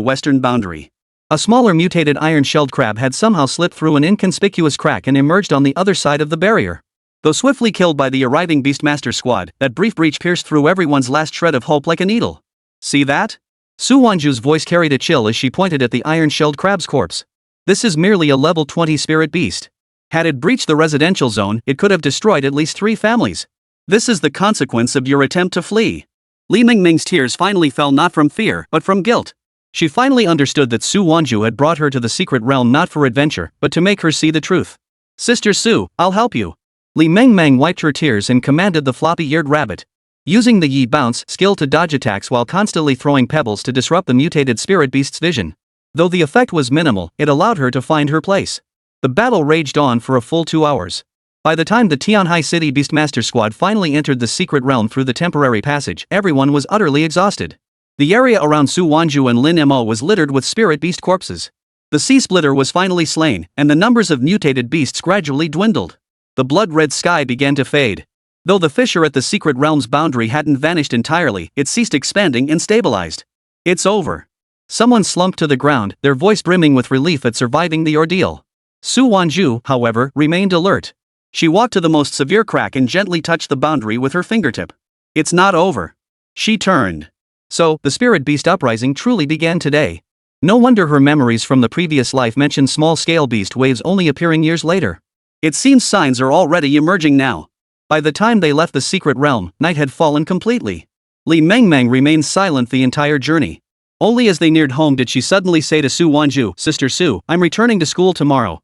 western boundary. A smaller mutated iron-shelled crab had somehow slipped through an inconspicuous crack and emerged on the other side of the barrier. Though swiftly killed by the arriving Beastmaster squad, that brief breach pierced through everyone's last shred of hope like a needle. See that? Su Wanzhu's voice carried a chill as she pointed at the iron-shelled crab's corpse. This is merely a level 20 spirit beast. Had it breached the residential zone, it could have destroyed at least 3 families. This is the consequence of your attempt to flee. Li Mingming's tears finally fell not from fear, but from guilt. She finally understood that Su Wanzhu had brought her to the secret realm not for adventure, but to make her see the truth. Sister Su, I'll help you. Li Mingming wiped her tears and commanded the floppy-eared rabbit. Using the Yi bounce skill to dodge attacks while constantly throwing pebbles to disrupt the mutated spirit beast's vision. Though the effect was minimal, it allowed her to find her place. The battle raged on for a full 2 hours. By the time the Tianhai City Beastmaster squad finally entered the secret realm through the temporary passage, everyone was utterly exhausted. The area around Su Wanzhu and Lin Mo was littered with spirit beast corpses. The sea splitter was finally slain, and the numbers of mutated beasts gradually dwindled. The blood-red sky began to fade. Though the fissure at the secret realm's boundary hadn't vanished entirely, it ceased expanding and stabilized. It's over. Someone slumped to the ground, their voice brimming with relief at surviving the ordeal. Su Wanzhu, however, remained alert. She walked to the most severe crack and gently touched the boundary with her fingertip. It's not over. She turned. So, the spirit beast uprising truly began today. No wonder her memories from the previous life mentioned small-scale beast waves only appearing years later. It seems signs are already emerging now. By the time they left the secret realm, night had fallen completely. Li Mingming remained silent the entire journey. Only as they neared home did she suddenly say to Su Wanzhu, Sister Su, I'm returning to school tomorrow.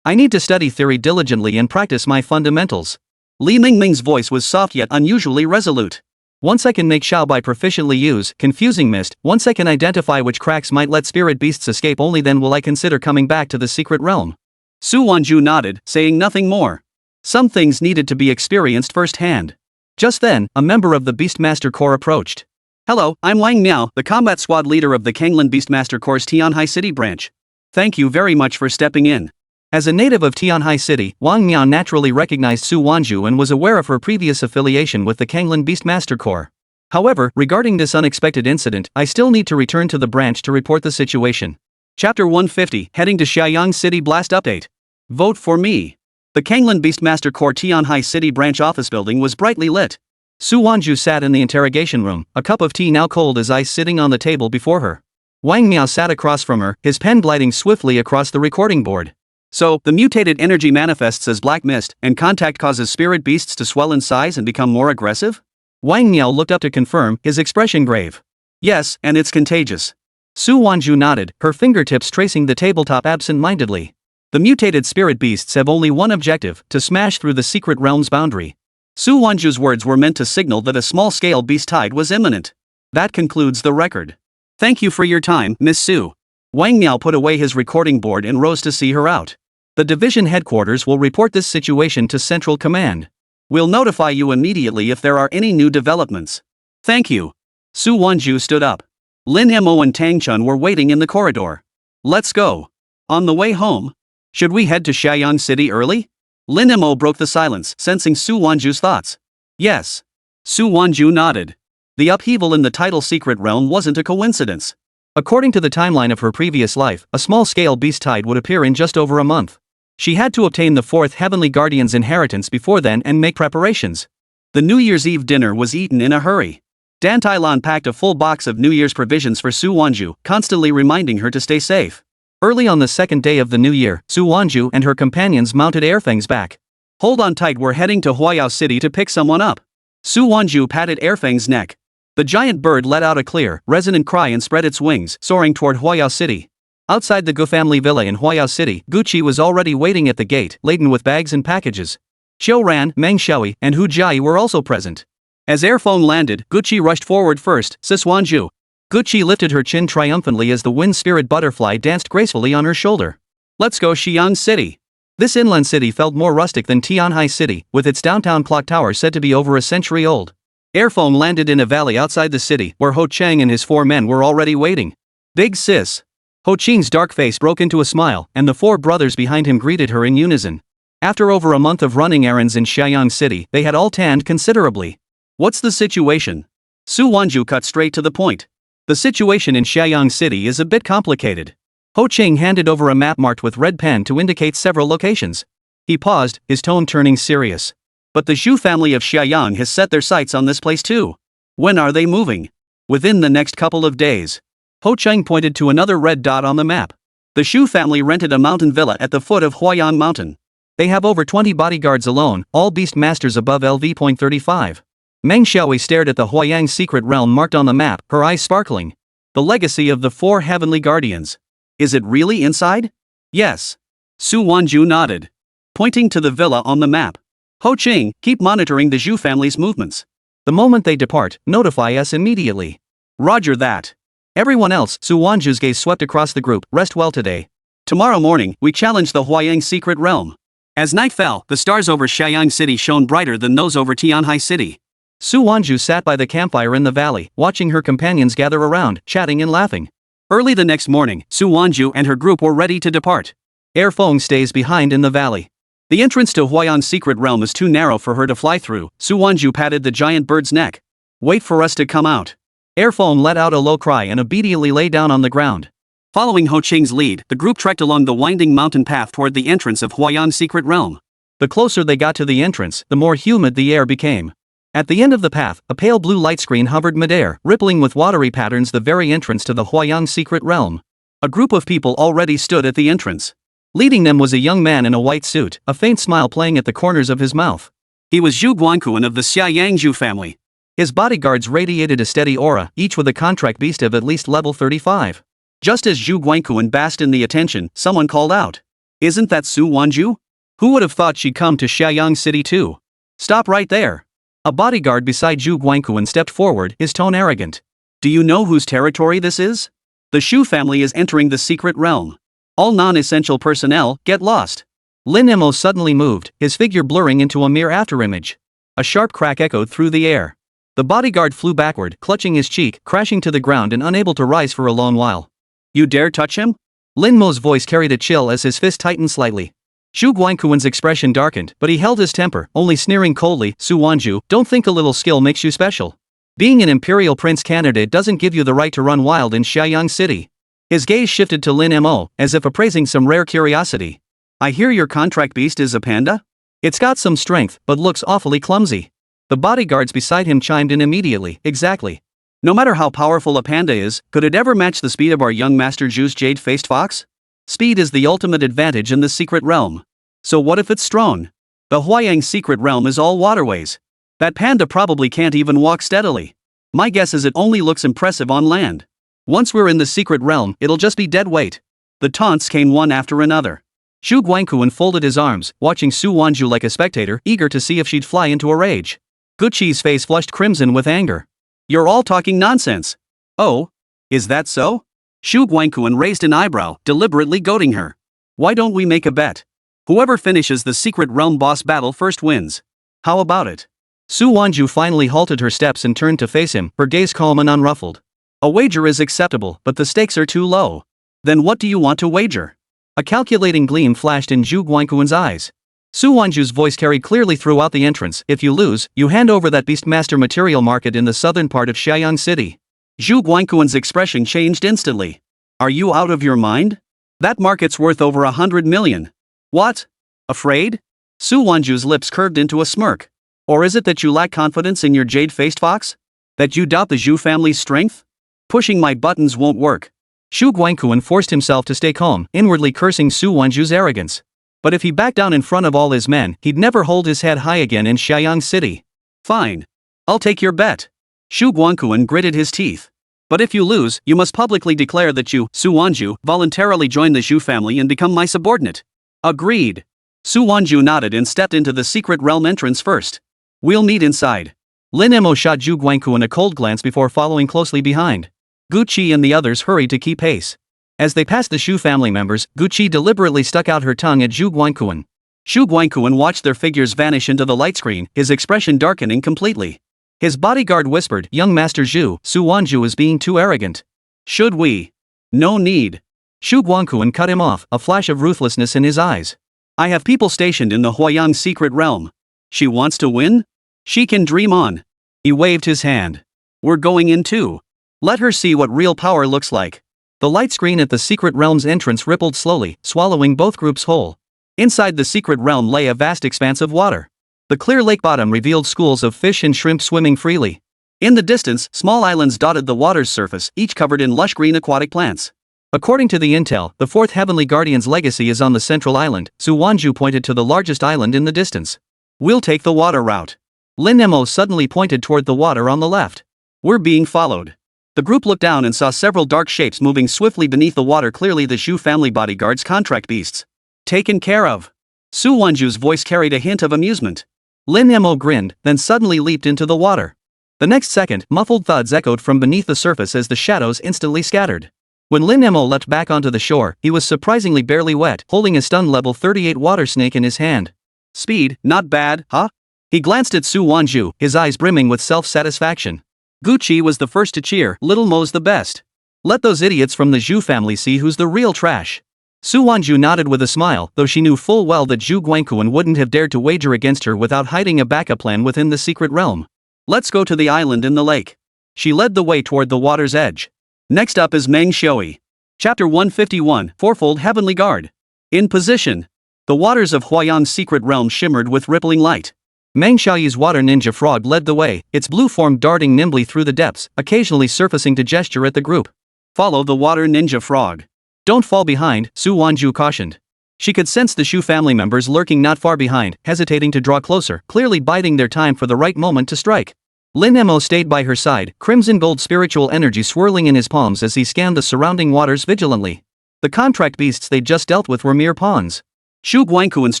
I need to study theory diligently and practice my fundamentals. Li Mingming's voice was soft yet unusually resolute. Once I can make Xiaobai proficiently use confusing mist, once I can identify which cracks might let spirit beasts escape, only then will I consider coming back to the secret realm. Su Wanzhu nodded, saying nothing more. Some things needed to be experienced firsthand. Just then, a member of the Beastmaster Corps approached. Hello, I'm Wang Miao, the combat squad leader of the Kanglan Beastmaster Corps' Tianhai City branch. Thank you very much for stepping in. As a native of Tianhai City, Wang Miao naturally recognized Su Wanzhu and was aware of her previous affiliation with the Kanglan Beastmaster Corps. However, regarding this unexpected incident, I still need to return to the branch to report the situation. Chapter 150, Heading to Xiaoyang City Blast Update. Vote for me. The Kanglan Beastmaster Corps Tianhai City branch office building was brightly lit. Su Wanzhu sat in the interrogation room, a cup of tea now cold as ice sitting on the table before her. Wang Miao sat across from her, his pen gliding swiftly across the recording board. So, the mutated energy manifests as black mist, and contact causes spirit beasts to swell in size and become more aggressive? Wang Miao looked up to confirm, his expression grave. Yes, and it's contagious. Su Wanzhu nodded, her fingertips tracing the tabletop absent-mindedly. The mutated spirit beasts have only one objective, to smash through the secret realm's boundary. Su Wanzhu's words were meant to signal that a small-scale beast tide was imminent. That concludes the record. Thank you for your time, Miss Su. Wang Miao put away his recording board and rose to see her out. The division headquarters will report this situation to Central Command. We'll notify you immediately if there are any new developments. Thank you. Su Wanzhu stood up. Lin Mo and Tang Chun were waiting in the corridor. Let's go. On the way home, should we head to Xiaoyang City early? Lin Mo broke the silence, sensing Su Wanzhu's thoughts. Yes. Su Wanzhu nodded. The upheaval in the tidal secret realm wasn't a coincidence. According to the timeline of her previous life, a small-scale beast tide would appear in just over a month. She had to obtain the 4th Heavenly Guardian's inheritance before then and make preparations. The New Year's Eve dinner was eaten in a hurry. Dan Tailan packed a full box of New Year's provisions for Su Wanzhu, constantly reminding her to stay safe. Early on the second day of the new year, Su Wanzhu and her companions mounted Airfeng's back. Hold on tight, we're heading to Huayao City to pick someone up. Su Wanzhu patted Airfeng's neck. The giant bird let out a clear, resonant cry and spread its wings, soaring toward Huayao City. Outside the Gu family villa in Huayao City, Guqi was already waiting at the gate, laden with bags and packages. Xiu Ran, Meng Xiaoyi, and Hu Jiai were also present. As Airphone landed, Guqi rushed forward first, Sis Wanzhu. Guqi lifted her chin triumphantly as the wind spirit butterfly danced gracefully on her shoulder. Let's go Xi'an City. This inland city felt more rustic than Tianhai City, with its downtown clock tower said to be over a century old. Airphone landed in a valley outside the city, where Ho Chang and his 4 men were already waiting. Big sis. Ho Qing's dark face broke into a smile, and the 4 brothers behind him greeted her in unison. After over a month of running errands in Xiaoyang City, they had all tanned considerably. What's the situation? Su Wanzhu cut straight to the point. The situation in Xiaoyang City is a bit complicated. Ho Qing handed over a map marked with red pen to indicate several locations. He paused, his tone turning serious. But the Zhu family of Xiaoyang has set their sights on this place too. When are they moving? Within the next couple of days. Ho Qing pointed to another red dot on the map. The Zhu family rented a mountain villa at the foot of Huayan Mountain. They have over 20 bodyguards alone, all beast masters above LV.35. Meng Xiaowei stared at the Huayang secret realm marked on the map, her eyes sparkling. The legacy of the 4 heavenly guardians. Is it really inside? Yes. Su Wanzhu nodded, pointing to the villa on the map. Ho Qing, keep monitoring the Zhu family's movements. The moment they depart, notify us immediately. Roger that. Everyone else, Su Wanzhu's gaze swept across the group, rest well today. Tomorrow morning, we challenge the Huayang secret realm. As night fell, the stars over Xiaoyang City shone brighter than those over Tianhai City. Su Wanzhu sat by the campfire in the valley, watching her companions gather around, chatting and laughing. Early the next morning, Su Wanzhu and her group were ready to depart. Air Feng stays behind in the valley. The entrance to Huayan's secret realm is too narrow for her to fly through. Su Wanzhu patted the giant bird's neck. Wait for us to come out. Air Feng let out a low cry and obediently lay down on the ground. Following Ho Qing's lead, the group trekked along the winding mountain path toward the entrance of Huayan's secret realm. The closer they got to the entrance, the more humid the air became. At the end of the path, a pale blue light screen hovered midair, rippling with watery patterns the very entrance to the Huayang secret realm. A group of people already stood at the entrance. Leading them was a young man in a white suit, a faint smile playing at the corners of his mouth. He was Zhu Guangquan of the Xiaoyang Zhu family. His bodyguards radiated a steady aura, each with a contract beast of at least level 35. Just as Zhu Guangquan basked in the attention, someone called out. Isn't that Su Wanzhu? Who would have thought she'd come to Xiaoyang City too? Stop right there. A bodyguard beside Zhu Guangquan stepped forward, his tone arrogant. Do you know whose territory this is? The Shu family is entering the secret realm. All non-essential personnel, get lost. Lin Mo suddenly moved, his figure blurring into a mere afterimage. A sharp crack echoed through the air. The bodyguard flew backward, clutching his cheek, crashing to the ground and unable to rise for a long while. You dare touch him? Lin Mo's voice carried a chill as his fist tightened slightly. Zhu Guangquan's expression darkened, but he held his temper, only sneering coldly. Su Wanzhu, don't think a little skill makes you special. Being an Imperial Prince candidate doesn't give you the right to run wild in Xiaoyang City. His gaze shifted to Lin Mo, as if appraising some rare curiosity. I hear your contract beast is a panda? It's got some strength, but looks awfully clumsy. The bodyguards beside him chimed in immediately. Exactly. No matter how powerful a panda is, could it ever match the speed of our young master Zhu's jade-faced fox? Speed is the ultimate advantage in the secret realm. So what if it's strong? The Huayang secret realm is all waterways. That panda probably can't even walk steadily. My guess is it only looks impressive on land. Once we're in the secret realm, it'll just be dead weight. The taunts came one after another. Zhu Guangquan folded his arms, watching Su Wanzhu like a spectator, eager to see if she'd fly into a rage. Guqi's face flushed crimson with anger. You're all talking nonsense. Oh? Is that so? Zhu Guangquan raised an eyebrow, deliberately goading her. Why don't we make a bet? Whoever finishes the secret realm boss battle first wins. How about it? Su Wanzhu finally halted her steps and turned to face him, her gaze calm and unruffled. A wager is acceptable, but the stakes are too low. Then what do you want to wager? A calculating gleam flashed in Zhu Guangquan's eyes. Su Wanzhu's voice carried clearly throughout the entrance. If you lose, you hand over that Beastmaster material market in the southern part of Xiaoyang City. Zhu Guangquan's expression changed instantly. Are you out of your mind? That market's worth over 100 million. What? Afraid? Su Wanzhu's lips curved into a smirk. Or is it that you lack confidence in your jade-faced fox? That you doubt the Zhu family's strength? Pushing my buttons won't work. Zhu Guangquan forced himself to stay calm, inwardly cursing Su Wanzhu's arrogance. But if he backed down in front of all his men, he'd never hold his head high again in Xiaoyang City. Fine. I'll take your bet. Zhu Guangquan gritted his teeth. But if you lose, you must publicly declare that you, Su Wanzhu, voluntarily joined the Zhu family and become my subordinate. Agreed. Su Wanzhu nodded and stepped into the secret realm entrance first. We'll meet inside. Lin Mo shot Zhu Guangquan a cold glance before following closely behind. Guqi and the others hurried to keep pace. As they passed the Zhu family members, Guqi deliberately stuck out her tongue at Zhu Guangquan. Zhu Guangquan watched their figures vanish into the light screen, his expression darkening completely. His bodyguard whispered, Young Master Zhu, Su Wanzhu is being too arrogant. Should we? No need. Zhu Guangquan cut him off, a flash of ruthlessness in his eyes. I have people stationed in the Huayang secret realm. She wants to win? She can dream on. He waved his hand. We're going in too. Let her see what real power looks like. The light screen at the secret realm's entrance rippled slowly, swallowing both groups whole. Inside the secret realm lay a vast expanse of water. The clear lake bottom revealed schools of fish and shrimp swimming freely. In the distance, small islands dotted the water's surface, each covered in lush green aquatic plants. According to the intel, the fourth Heavenly Guardian's legacy is on the central island. Su Wanzhu pointed to the largest island in the distance. We'll take the water route. Lin Mo suddenly pointed toward the water on the left. We're being followed. The group looked down and saw several dark shapes moving swiftly beneath the water, clearly the Zhu family bodyguards' contract beasts. Taken care of. Su Wanzhu's voice carried a hint of amusement. Lin Mo grinned, then suddenly leaped into the water. The next second, muffled thuds echoed from beneath the surface as the shadows instantly scattered. When Lin Mo leapt back onto the shore, he was surprisingly barely wet, holding a stun level 38 water snake in his hand. Speed, not bad, huh? He glanced at Su Wanzhu, his eyes brimming with self-satisfaction. Gucci was the first to cheer, Little Mo's the best. Let those idiots from the Zhu family see who's the real trash. Su Wanzhu nodded with a smile, though she knew full well that Zhu Guangquan wouldn't have dared to wager against her without hiding a backup plan within the secret realm. Let's go to the island in the lake. She led the way toward the water's edge. Next up is Meng Xiaoyi. Chapter 151, Fourfold Heavenly Guard. In position. The waters of Huayan's secret realm shimmered with rippling light. Meng Xiaoyi's water ninja frog led the way, its blue form darting nimbly through the depths, occasionally surfacing to gesture at the group. Follow the water ninja frog. Don't fall behind, Su Wanzhu cautioned. She could sense the Zhu family members lurking not far behind, hesitating to draw closer, clearly biding their time for the right moment to strike. Lin Mo stayed by her side, crimson gold spiritual energy swirling in his palms as he scanned the surrounding waters vigilantly. The contract beasts they'd just dealt with were mere pawns. Zhu Guangquan's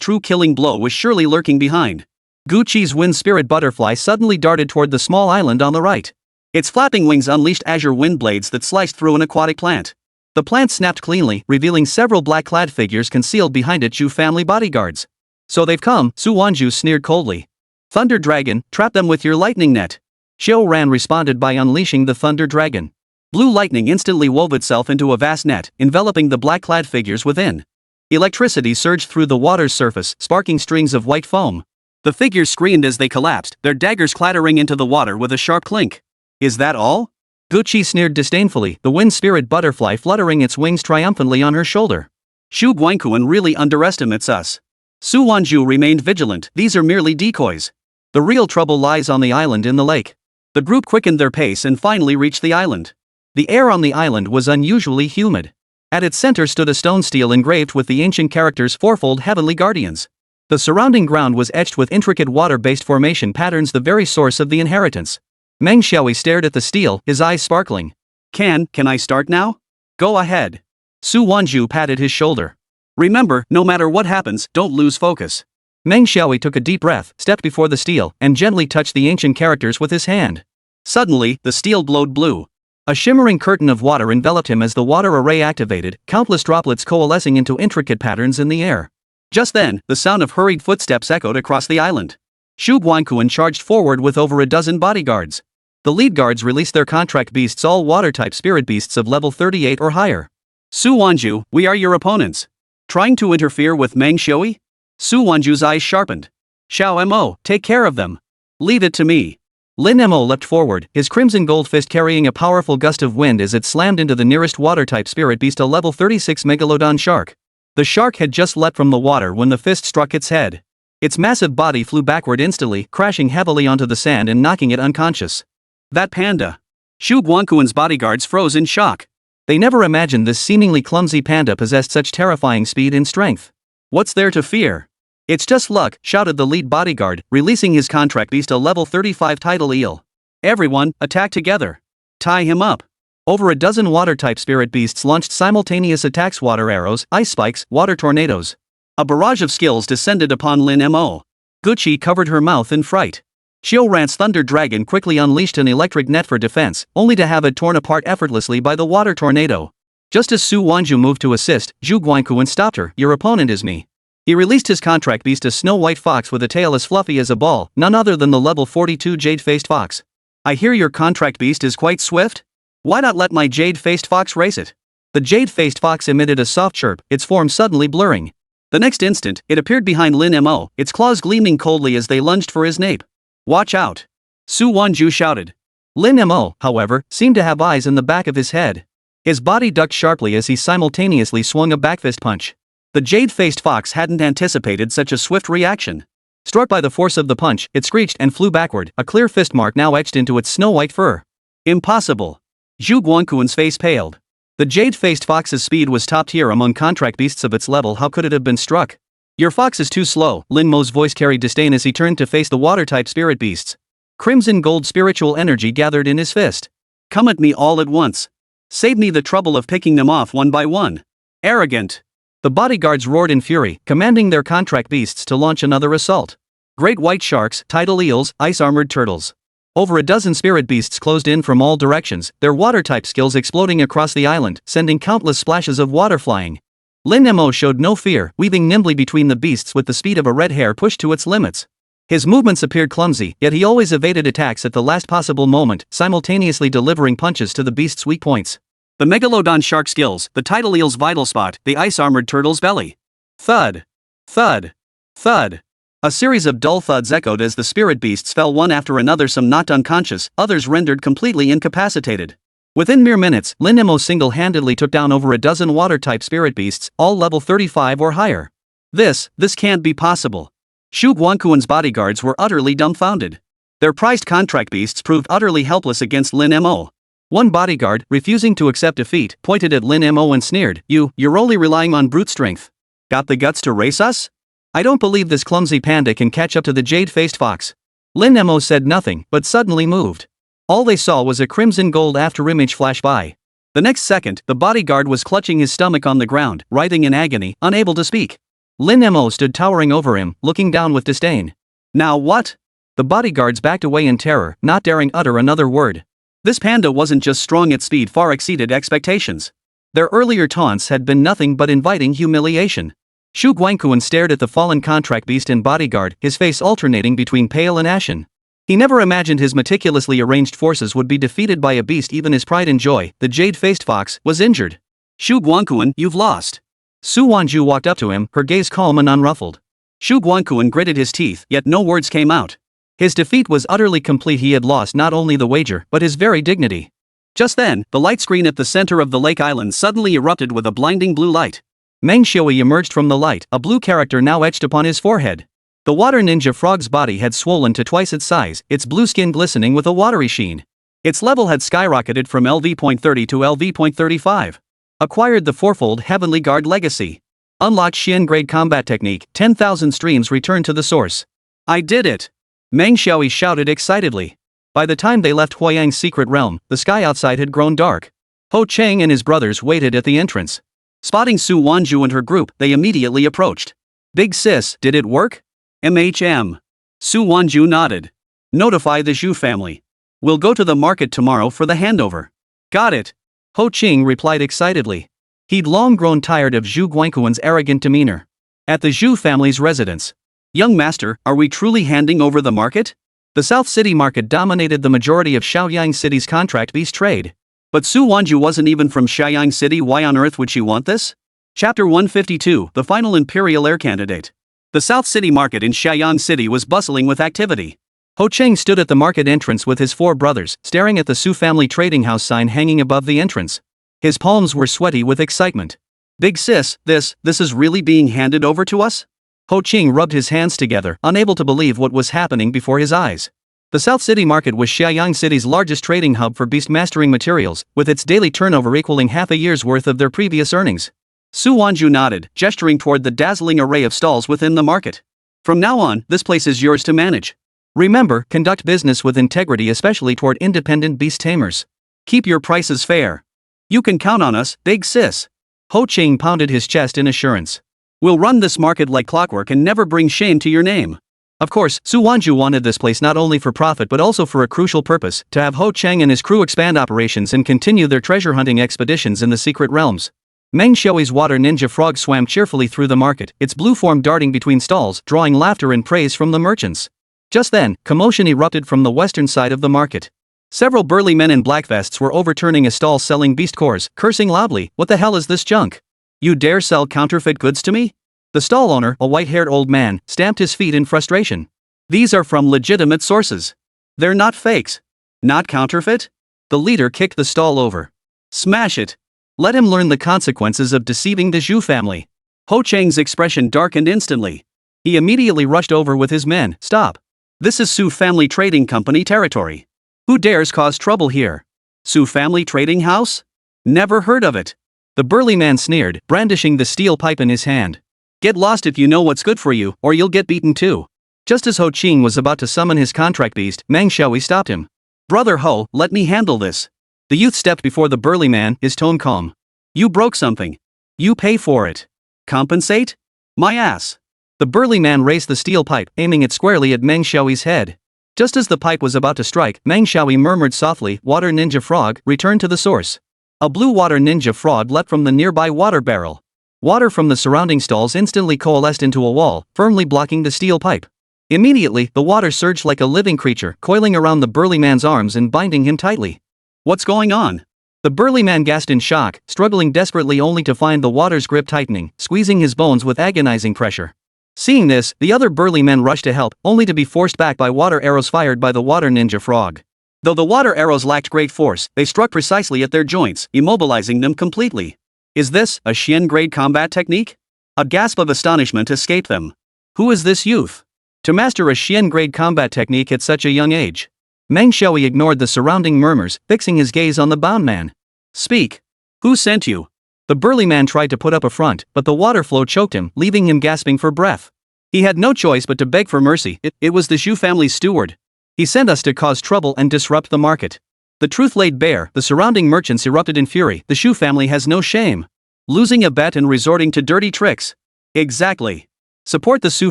true killing blow was surely lurking behind. Gucci's wind spirit butterfly suddenly darted toward the small island on the right. Its flapping wings unleashed azure wind blades that sliced through an aquatic plant. The plant snapped cleanly, revealing several black-clad figures concealed behind it, Zhu family bodyguards. So they've come, Su Wanzhu sneered coldly. Thunder Dragon, trap them with your lightning net. Xiao Ran responded by unleashing the Thunder Dragon. Blue lightning instantly wove itself into a vast net, enveloping the black-clad figures within. Electricity surged through the water's surface, sparking strings of white foam. The figures screamed as they collapsed, their daggers clattering into the water with a sharp clink. Is that all? Gucci sneered disdainfully, the wind spirit butterfly fluttering its wings triumphantly on her shoulder. Zhu Guangquan really underestimates us. Su Wanzhu remained vigilant, these are merely decoys. The real trouble lies on the island in the lake. The group quickened their pace and finally reached the island. The air on the island was unusually humid. At its center stood a stone stele engraved with the ancient characters Fourfold Heavenly Guardians. The surrounding ground was etched with intricate water-based formation patterns, the very source of the inheritance. Meng Xiaoyi stared at the stele, his eyes sparkling. Can I start now? Go ahead. Su Wanzhu patted his shoulder. Remember, no matter what happens, don't lose focus. Meng Xiaoyi took a deep breath, stepped before the stele, and gently touched the ancient characters with his hand. Suddenly, the stele glowed blue. A shimmering curtain of water enveloped him as the water array activated, countless droplets coalescing into intricate patterns in the air. Just then, the sound of hurried footsteps echoed across the island. Zhu Guangquan charged forward with over a dozen bodyguards. The lead guards released their contract beasts, all water-type spirit beasts of level 38 or higher. Su Wanzhu, we are your opponents. Trying to interfere with Meng Xiaoyi? Su Wanzhu's eyes sharpened. Xiao Mo, take care of them. Leave it to me. Lin Mo leapt forward, his crimson gold fist carrying a powerful gust of wind as it slammed into the nearest water-type spirit beast, a level 36 megalodon shark. The shark had just leapt from the water when the fist struck its head. Its massive body flew backward instantly, crashing heavily onto the sand and knocking it unconscious. That panda. Zhu Guangquan's bodyguards froze in shock. They never imagined this seemingly clumsy panda possessed such terrifying speed and strength. What's there to fear? It's just luck, shouted the lead bodyguard, releasing his contract beast, a level 35 tidal eel. Everyone, attack together. Tie him up. Over a dozen water-type spirit beasts launched simultaneous attacks: water arrows, ice spikes, water tornadoes. A barrage of skills descended upon Lin Mo. Gucci covered her mouth in fright. Xiao Ran's Thunder Dragon quickly unleashed an electric net for defense, only to have it torn apart effortlessly by the water tornado. Just as Su Wanzhu moved to assist, Zhu Guangquan stopped her. Your opponent is me. He released his contract beast, a snow-white fox with a tail as fluffy as a ball, none other than the level 42 jade-faced fox. I hear your contract beast is quite swift? Why not let my jade-faced fox race it? The jade-faced fox emitted a soft chirp, its form suddenly blurring. The next instant, it appeared behind Lin Mo, its claws gleaming coldly as they lunged for his nape. Watch out! Su Wanzhu shouted. Lin Mo, however, seemed to have eyes in the back of his head. His body ducked sharply as he simultaneously swung a backfist punch. The jade-faced fox hadn't anticipated such a swift reaction. Struck by the force of the punch, it screeched and flew backward, a clear fist mark now etched into its snow-white fur. Impossible. Zhu Guangquan's face paled. The jade-faced fox's speed was top tier among contract beasts of its level. How could it have been struck? Your fox is too slow, Lin Mo's voice carried disdain as he turned to face the water-type spirit beasts. Crimson gold spiritual energy gathered in his fist. Come at me all at once. Save me the trouble of picking them off one by one. Arrogant. The bodyguards roared in fury, commanding their contract beasts to launch another assault. Great white sharks, tidal eels, ice-armored turtles. Over a dozen spirit beasts closed in from all directions, their water-type skills exploding across the island, sending countless splashes of water flying. Lin Mo showed no fear, weaving nimbly between the beasts with the speed of a red hare pushed to its limits. His movements appeared clumsy, yet he always evaded attacks at the last possible moment, simultaneously delivering punches to the beast's weak points. The megalodon shark skills, the tidal eel's vital spot, the ice-armored turtle's belly. Thud. Thud. Thud. A series of dull thuds echoed as the spirit beasts fell one after another, some knocked unconscious, others rendered completely incapacitated. Within mere minutes, Lin Mo single-handedly took down over a dozen water-type spirit beasts, all level 35 or higher. This can't be possible. Zhu Guangquan's bodyguards were utterly dumbfounded. Their prized contract beasts proved utterly helpless against Lin Mo. One bodyguard, refusing to accept defeat, pointed at Lin Mo and sneered, You're only relying on brute strength. Got the guts to race us? I don't believe this clumsy panda can catch up to the jade-faced fox. Lin Mo said nothing, but suddenly moved. All they saw was a crimson gold afterimage flash by. The next second, the bodyguard was clutching his stomach on the ground, writhing in agony, unable to speak. Lin Mo stood towering over him, looking down with disdain. Now what? The bodyguards backed away in terror, not daring utter another word. This panda wasn't just strong, its speed far exceeded expectations. Their earlier taunts had been nothing but inviting humiliation. Zhu Guangquan stared at the fallen contract beast and bodyguard, his face alternating between pale and ashen. He never imagined his meticulously arranged forces would be defeated by a beast. Even his pride and joy, the jade-faced fox, was injured. Zhu Guangquan, you've lost. Su Wanzhu walked up to him, her gaze calm and unruffled. Zhu Guangquan gritted his teeth, yet no words came out. His defeat was utterly complete. He had lost not only the wager, but his very dignity. Just then, the light screen at the center of the lake island suddenly erupted with a blinding blue light. Meng Xiaowei emerged from the light, a blue character now etched upon his forehead. The water ninja frog's body had swollen to twice its size, its blue skin glistening with a watery sheen. Its level had skyrocketed from LV.30 to LV.35. Acquired the fourfold Heavenly Guard legacy. Unlocked Xian grade combat technique, 10,000 streams returned to the source. I did it! Meng Xiaowei shouted excitedly. By the time they left Huayang's secret realm, the sky outside had grown dark. Ho Chang and his brothers waited at the entrance. Spotting Su Wanzhu and her group, they immediately approached. Big sis, did it work? MHM. Su Wanzhu nodded. Notify the Zhu family. We'll go to the market tomorrow for the handover. Got it. Ho Qing replied excitedly. He'd long grown tired of Zhu Guangquan's arrogant demeanor. At the Zhu family's residence. Young master, are we truly handing over the market? The South City market dominated the majority of Shaoyang City's contract beast trade. But Su Wanzhu wasn't even from Shaoyang City. Why on earth would she want this? Chapter 152, The Final Imperial Heir Candidate. The South City market in Shaoyang City was bustling with activity. Ho Cheng stood at the market entrance with his four brothers, staring at the Su family trading house sign hanging above the entrance. His palms were sweaty with excitement. Big sis, this is really being handed over to us? Ho Ching rubbed his hands together, unable to believe what was happening before his eyes. The South City market was Shaoyang City's largest trading hub for beast mastering materials, with its daily turnover equaling half a year's worth of their previous earnings. Su Wanzhu nodded, gesturing toward the dazzling array of stalls within the market. From now on, this place is yours to manage. Remember, conduct business with integrity, especially toward independent beast tamers. Keep your prices fair. You can count on us, big sis. Ho Ching pounded his chest in assurance. We'll run this market like clockwork and never bring shame to your name. Of course, Su Wanzhu wanted this place not only for profit but also for a crucial purpose, to have Ho Chang and his crew expand operations and continue their treasure hunting expeditions in the secret realms. Meng Xiaowei's water ninja frog swam cheerfully through the market, its blue form darting between stalls, drawing laughter and praise from the merchants. Just then, commotion erupted from the western side of the market. Several burly men in black vests were overturning a stall selling beast cores, cursing loudly, "What the hell is this junk? You dare sell counterfeit goods to me?" The stall owner, a white-haired old man, stamped his feet in frustration. These are from legitimate sources. They're not fakes. Not counterfeit? The leader kicked the stall over. Smash it. Let him learn the consequences of deceiving the Zhu family. Ho Chang's expression darkened instantly. He immediately rushed over with his men. Stop. This is Su Family Trading Company territory. Who dares cause trouble here? Su Family Trading House? Never heard of it. The burly man sneered, brandishing the steel pipe in his hand. Get lost if you know what's good for you, or you'll get beaten too. Just as Ho Qing was about to summon his contract beast, Meng Xiaoyi stopped him. Brother Ho, let me handle this. The youth stepped before the burly man, his tone calm. You broke something. You pay for it. Compensate? My ass. The burly man raised the steel pipe, aiming it squarely at Meng Xiaoyi's head. Just as the pipe was about to strike, Meng Xiaoyi murmured softly, Water Ninja Frog, return to the source. A blue water ninja frog leapt from the nearby water barrel. Water from the surrounding stalls instantly coalesced into a wall, firmly blocking the steel pipe. Immediately, the water surged like a living creature, coiling around the burly man's arms and binding him tightly. What's going on? The burly man gasped in shock, struggling desperately only to find the water's grip tightening, squeezing his bones with agonizing pressure. Seeing this, the other burly men rushed to help, only to be forced back by water arrows fired by the water ninja frog. Though the water arrows lacked great force, they struck precisely at their joints, immobilizing them completely. Is this a Xian-grade combat technique? A gasp of astonishment escaped them. Who is this youth? To master a Xian-grade combat technique at such a young age? Meng Xiaoyi ignored the surrounding murmurs, fixing his gaze on the bound man. Speak. Who sent you? The burly man tried to put up a front, but the water flow choked him, leaving him gasping for breath. He had no choice but to beg for mercy. It was the Zhu family's steward. He sent us to cause trouble and disrupt the market. The truth laid bare, the surrounding merchants erupted in fury. The Zhu family has no shame. Losing a bet and resorting to dirty tricks. Exactly. Support the Su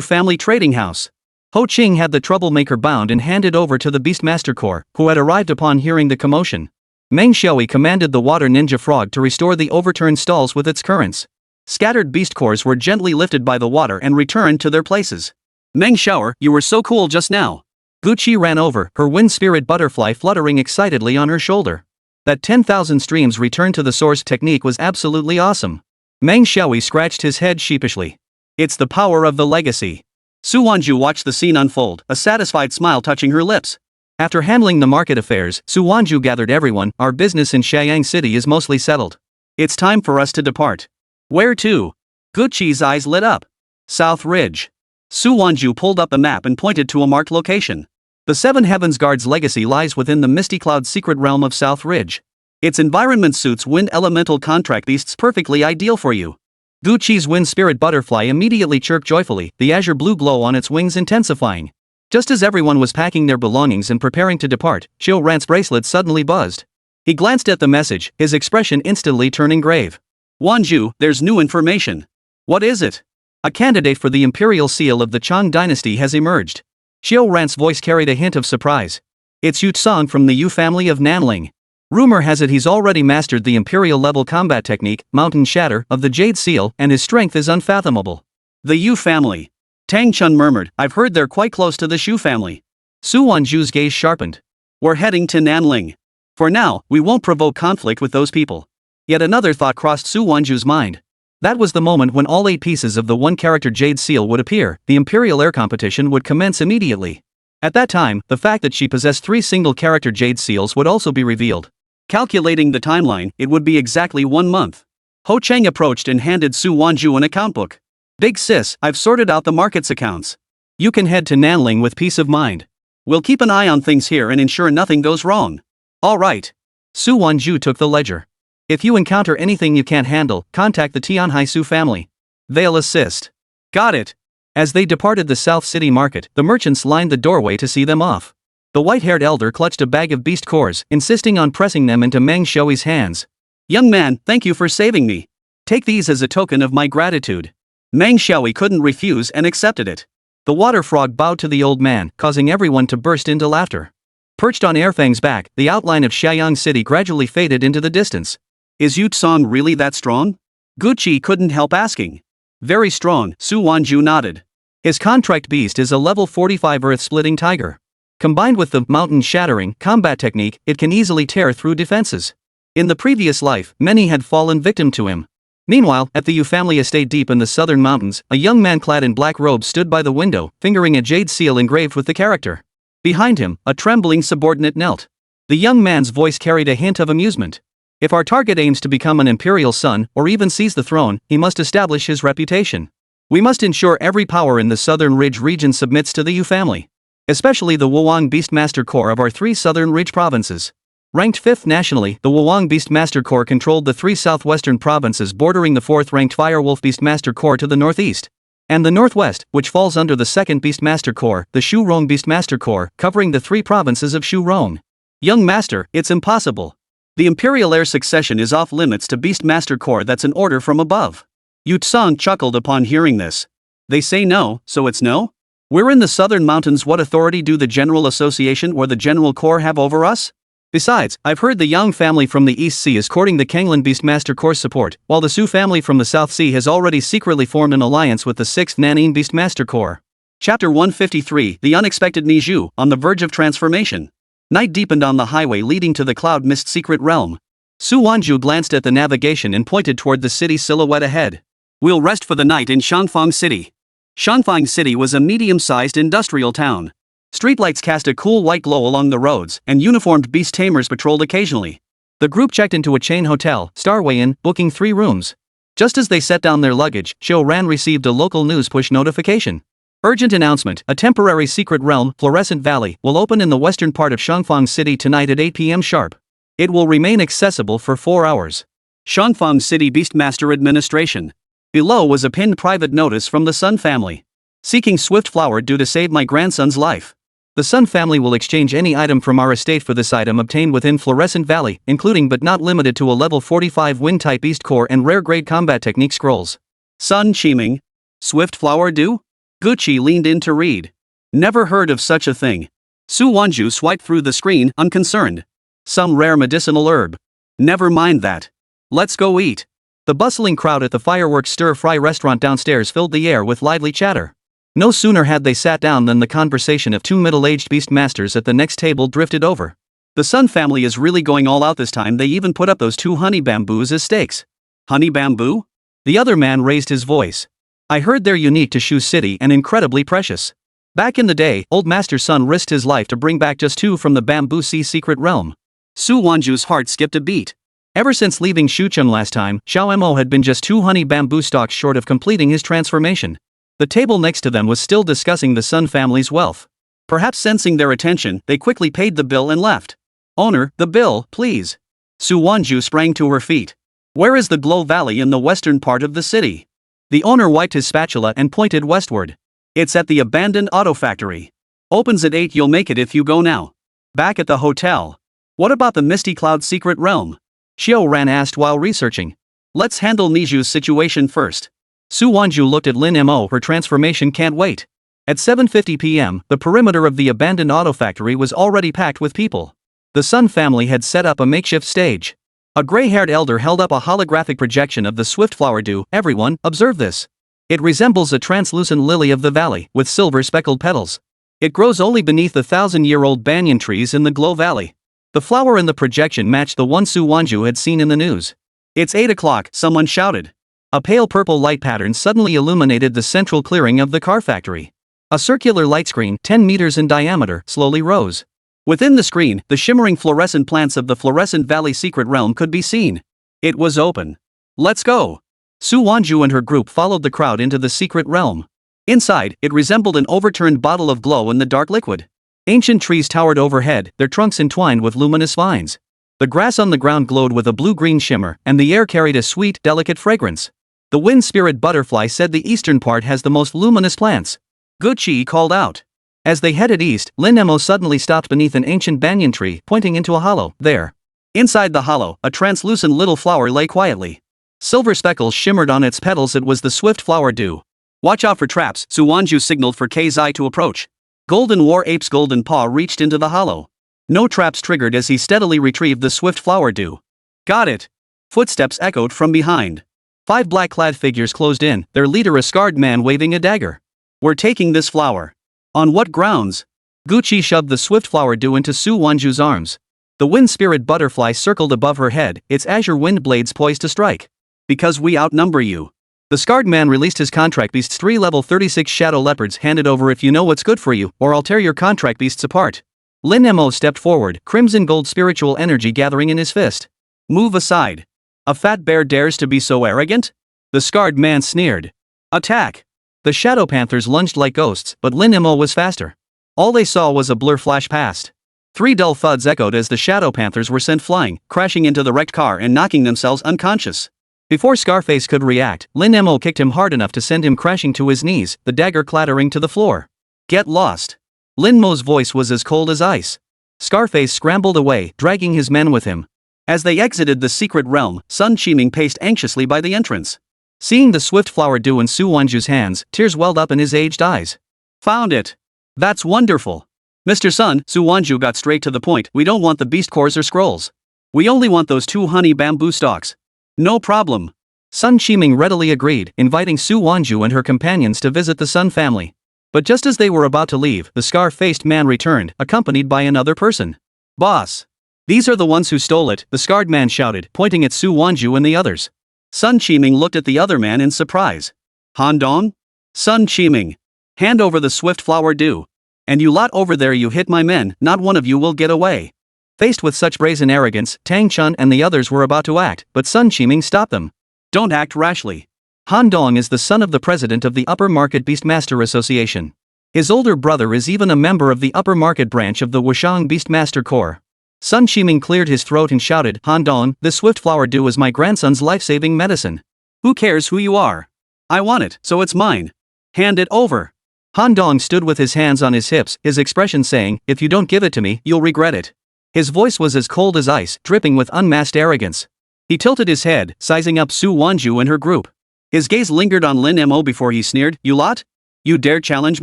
Family Trading House. Ho Qing had the troublemaker bound and handed over to the Beastmaster Corps, who had arrived upon hearing the commotion. Meng Xiaoyi commanded the water ninja frog to restore the overturned stalls with its currents. Scattered beast cores were gently lifted by the water and returned to their places. Meng Xiaoyi, you were so cool just now. Guqi ran over, her wind spirit butterfly fluttering excitedly on her shoulder. That 10,000 streams return to the source technique was absolutely awesome. Meng Xiaoyi scratched his head sheepishly. It's the power of the legacy. Su Wanzhu watched the scene unfold, a satisfied smile touching her lips. After handling the market affairs, Su Wanzhu gathered everyone. Our business in Xianyang City is mostly settled. It's time for us to depart. Where to? Guqi's eyes lit up. South Ridge. Su Wanzhu pulled up a map and pointed to a marked location. The Seven Heavens Guard's legacy lies within the Misty Cloud's secret realm of South Ridge. Its environment suits wind elemental contract beasts perfectly ideal for you. Guqi's wind spirit butterfly immediately chirped joyfully, the azure blue glow on its wings intensifying. Just as everyone was packing their belongings and preparing to depart, Xiu Ran's bracelet suddenly buzzed. He glanced at the message, his expression instantly turning grave. Wanzhu, there's new information. What is it? A candidate for the imperial seal of the Chang dynasty has emerged. Xiu Ran's voice carried a hint of surprise. It's Yu Tsang from the Yu family of Nanling. Rumor has it he's already mastered the imperial-level combat technique, Mountain Shatter, of the Jade Seal, and his strength is unfathomable. The Yu family. Tang Chun murmured, I've heard they're quite close to the Shu family. Su Wanzhu's gaze sharpened. We're heading to Nanling. For now, we won't provoke conflict with those people. Yet another thought crossed Su Wanzhu's mind. That was the moment when all 8 pieces of the one-character Jade Seal would appear. The Imperial Air competition would commence immediately. At that time, the fact that she possessed 3 single-character Jade Seals would also be revealed. Calculating the timeline, it would be exactly 1 month. Ho Chang approached and handed Su Wanzhu an account book. Big sis, I've sorted out the market's accounts. You can head to Nanling with peace of mind. We'll keep an eye on things here and ensure nothing goes wrong. All right. Su Wanzhu took the ledger. If you encounter anything you can't handle, contact the Tianhai Su family. They'll assist. Got it. As they departed the South City market, the merchants lined the doorway to see them off. The white-haired elder clutched a bag of beast cores, insisting on pressing them into Meng Xiaoyi's hands. Young man, thank you for saving me. Take these as a token of my gratitude. Meng Xiaoyi couldn't refuse and accepted it. The water frog bowed to the old man, causing everyone to burst into laughter. Perched on Airfang's back, the outline of Xianyang City gradually faded into the distance. Is Yu Tsang really that strong? Guqi couldn't help asking. Very strong, Su Wanzhu nodded. His contract beast is a level 45 earth-splitting tiger. Combined with the mountain shattering combat technique, it can easily tear through defenses. In the previous life, many had fallen victim to him. Meanwhile, at the Yu family estate deep in the southern mountains, a young man clad in black robes stood by the window, fingering a jade seal engraved with the character. Behind him, a trembling subordinate knelt. The young man's voice carried a hint of amusement. If our target aims to become an imperial son or even seize the throne, he must establish his reputation. We must ensure every power in the Southern Ridge region submits to the Yu family. Especially the Wuwang Beastmaster Corps of our 3 Southern Ridge provinces. Ranked 5th nationally, the Wuwang Beastmaster Corps controlled the 3 southwestern provinces bordering the 4th-ranked Firewolf Beastmaster Corps to the northeast. And the northwest, which falls under the 2nd Beastmaster Corps, the Shu Rong Beastmaster Corps, covering the 3 provinces of Shu Rong. Young master, it's impossible. The imperial heir succession is off limits to Beastmaster Corps. That's an order from above. Yu Tsang chuckled upon hearing this. They say no, so it's no? We're in the southern mountains. What authority do the General Association or the General Corps have over us? Besides, I've heard the Yang family from the East Sea is courting the Kanglan Beastmaster Corps support, while the Su family from the South Sea has already secretly formed an alliance with the 6th Nanning Beastmaster Corps. Chapter 153, The Unexpected Niju, on the verge of transformation. Night deepened on the highway leading to the Cloud Mist secret realm. Su Wanzhu glanced at the navigation and pointed toward the city silhouette ahead. We'll rest for the night in Shangfang City. Shangfang City was a medium-sized industrial town. Streetlights cast a cool white glow along the roads, and uniformed beast tamers patrolled occasionally. The group checked into a chain hotel, Starway Inn, booking 3 rooms. Just as they set down their luggage, Xiao Ran received a local news push notification. Urgent announcement: a temporary secret realm, Fluorescent Valley, will open in the western part of Shangfang City tonight at 8 p.m. sharp. It will remain accessible for 4 hours. Shangfang City Beastmaster Administration. Below was a pinned private notice from the Sun family. Seeking swift flower due to save my grandson's life. The Sun family will exchange any item from our estate for this item obtained within Fluorescent Valley, including but not limited to a level 45 Wind-type East Core and rare-grade combat technique scrolls. Sun Qiming. Swift flower due? Gucci leaned in to read. Never heard of such a thing. Su Wanzhu swiped through the screen, unconcerned. Some rare medicinal herb. Never mind that. Let's go eat. The bustling crowd at the fireworks stir-fry restaurant downstairs filled the air with lively chatter. No sooner had they sat down than the conversation of 2 middle-aged beastmasters at the next table drifted over. The Sun family is really going all out this time. They even put up those 2 honey bamboos as stakes. Honey bamboo? The other man raised his voice. I heard they're unique to Shu City and incredibly precious. Back in the day, Old Master Sun risked his life to bring back just 2 from the Bamboo Sea secret realm. Su Wanzhu's heart skipped a beat. Ever since leaving Shucheng last time, Xiao Mo had been just 2 honey bamboo stalks short of completing his transformation. The table next to them was still discussing the Sun family's wealth. Perhaps sensing their attention, they quickly paid the bill and left. Owner, the bill, please. Su Wanzhu sprang to her feet. Where is the Glow Valley in the western part of the city? The owner wiped his spatula and pointed westward. It's at the abandoned auto factory. Opens at 8. You'll make it if you go now. Back at the hotel. What about the Misty Cloud secret realm? Xiao Ran asked while researching. Let's handle Niju's situation first. Su Wanzhu looked at Lin Mo. Her transformation can't wait. At 7:50 p.m., the perimeter of the abandoned auto factory was already packed with people. The Sun family had set up a makeshift stage. A gray-haired elder held up a holographic projection of the swift flower dew. Everyone, observe this. It resembles a translucent lily of the valley, with silver-speckled petals. It grows only beneath the 1,000-year-old banyan trees in the Glow Valley. The flower in the projection matched the one Su Wanzhu had seen in the news. It's 8 o'clock, someone shouted. A pale purple light pattern suddenly illuminated the central clearing of the car factory. A circular light screen, 10 meters in diameter, slowly rose. Within the screen, the shimmering fluorescent plants of the Fluorescent Valley secret realm could be seen. It was open. Let's go. Su Wanzhu and her group followed the crowd into the secret realm. Inside, it resembled an overturned bottle of glow-in-the-dark liquid. Ancient trees towered overhead, their trunks entwined with luminous vines. The grass on the ground glowed with a blue-green shimmer, and the air carried a sweet, delicate fragrance. The wind spirit butterfly said the eastern part has the most luminous plants. Gucci called out. As they headed east, Lin Mo suddenly stopped beneath an ancient banyan tree, pointing into a hollow. There. Inside the hollow, a translucent little flower lay quietly. Silver speckles shimmered on its petals. It was the swift flower dew. Watch out for traps, Su Wanzhu signaled for Kzai to approach. Golden War Ape's golden paw reached into the hollow. No traps triggered as he steadily retrieved the swift flower dew. Got it. Footsteps echoed from behind. 5 black-clad figures closed in, their leader a scarred man waving a dagger. We're taking this flower. On what grounds? Gucci shoved the swift flower dew into Su Wanzhu's arms. The wind spirit butterfly circled above her head, its azure wind blades poised to strike. Because we outnumber you. The scarred man released his contract beasts. 3 level 36 shadow leopards handed over. If you know what's good for you, or I'll tear your contract beasts apart. Lin Mo stepped forward, crimson gold spiritual energy gathering in his fist. Move aside. A fat bear dares to be so arrogant? The scarred man sneered. Attack! The shadow panthers lunged like ghosts, but Lin Mo was faster. All they saw was a blur flash past. 3 dull thuds echoed as the shadow panthers were sent flying, crashing into the wrecked car and knocking themselves unconscious. Before Scarface could react, Lin Mo kicked him hard enough to send him crashing to his knees, the dagger clattering to the floor. Get lost. Lin Mo's voice was as cold as ice. Scarface scrambled away, dragging his men with him. As they exited the secret realm, Sun Qiming paced anxiously by the entrance. Seeing the swift flower dew in Su Wanzhu's hands, tears welled up in his aged eyes. Found it. That's wonderful. Mr. Sun, Su Wanzhu got straight to the point. We don't want the beast cores or scrolls. We only want those 2 honey bamboo stalks. No problem. Sun Qiming readily agreed, inviting Su Wanzhu and her companions to visit the Sun family. But just as they were about to leave, the scar-faced man returned, accompanied by another person. Boss. These are the ones who stole it, the scarred man shouted, pointing at Su Wanzhu and the others. Sun Qiming looked at the other man in surprise. Han Dong? Sun Qiming. Hand over the swift flower dew. And you lot over there, you hit my men, not one of you will get away. Faced with such brazen arrogance, Tang Chun and the others were about to act, but Sun Qiming stopped them. Don't act rashly. Han Dong is the son of the president of the Upper Market Beastmaster Association. His older brother is even a member of the Upper Market branch of the Wushang Beastmaster Corps. Sun Qiming cleared his throat and shouted, Han Dong, this swift flower dew is my grandson's life-saving medicine. Who cares who you are? I want it, so it's mine. Hand it over. Han Dong stood with his hands on his hips, his expression saying, if you don't give it to me, you'll regret it. His voice was as cold as ice, dripping with unmasked arrogance. He tilted his head, sizing up Su Wanzhu and her group. His gaze lingered on Lin Mo before he sneered, you lot? You dare challenge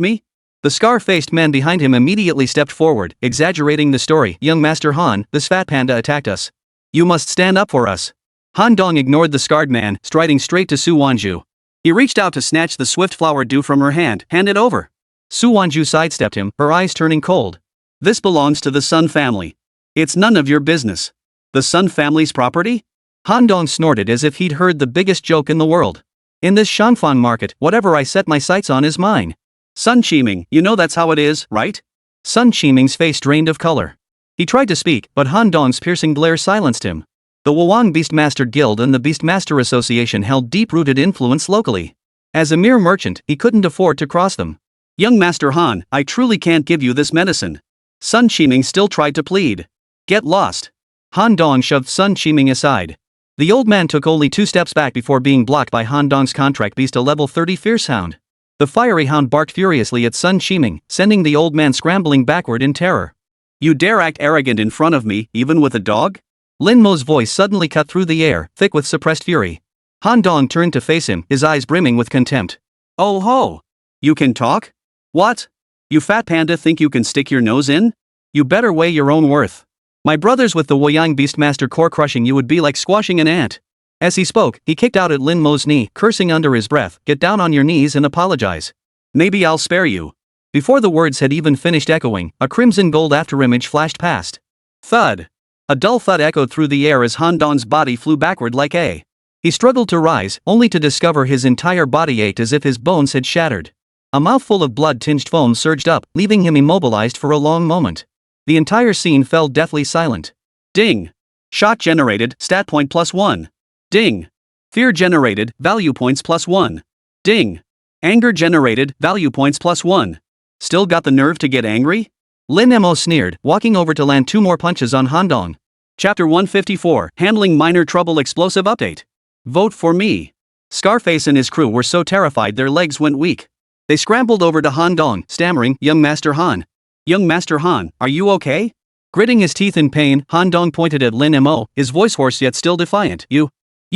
me? The scar-faced man behind him immediately stepped forward, exaggerating the story. Young Master Han, this fat panda attacked us. You must stand up for us. Han Dong ignored the scarred man, striding straight to Su Wanzhu. He reached out to snatch the swift flower dew from her hand. Hand it over. Su Wanzhu sidestepped him, her eyes turning cold. This belongs to the Sun family. It's none of your business. The Sun family's property? Han Dong snorted as if he'd heard the biggest joke in the world. In this Shangfang market, whatever I set my sights on is mine. Sun Qiming, you know that's how it is, right? Sun Qiming's face drained of color. He tried to speak, but Han Dong's piercing glare silenced him. The Wuwang Beastmaster Guild and the Beastmaster Association held deep-rooted influence locally. As a mere merchant, he couldn't afford to cross them. Young Master Han, I truly can't give you this medicine. Sun Qiming still tried to plead. Get lost. Han Dong shoved Sun Qiming aside. The old man took only 2 steps back before being blocked by Han Dong's contract beast, a level 30 fierce hound. The fiery hound barked furiously at Sun Qiming, sending the old man scrambling backward in terror. You dare act arrogant in front of me, even with a dog? Lin Mo's voice suddenly cut through the air, thick with suppressed fury. Han Dong turned to face him, his eyes brimming with contempt. Oh ho! You can talk? What? You fat panda think you can stick your nose in? You better weigh your own worth. My brothers with the Wuwang Beastmaster Corps crushing you would be like squashing an ant. As he spoke, he kicked out at Lin Mo's knee, cursing under his breath, get down on your knees and apologize. Maybe I'll spare you. Before the words had even finished echoing, a crimson gold afterimage flashed past. Thud. A dull thud echoed through the air as Han Dong's body flew backward like a. He struggled to rise, only to discover his entire body ached as if his bones had shattered. A mouthful of blood-tinged foam surged up, leaving him immobilized for a long moment. The entire scene fell deathly silent. Ding. Shot generated, stat point +1. Ding. Fear generated, value points +1. Ding. Anger generated, value points +1. Still got the nerve to get angry? Lin Mo sneered, walking over to land 2 more punches on Han Dong. Chapter 154, Handling Minor Trouble Explosive Update. Vote for me. Scarface and his crew were so terrified their legs went weak. They scrambled over to Han Dong, stammering, Young Master Han. Young Master Han, are you okay? Gritting his teeth in pain, Han Dong pointed at Lin Mo, his voice hoarse yet still defiant. You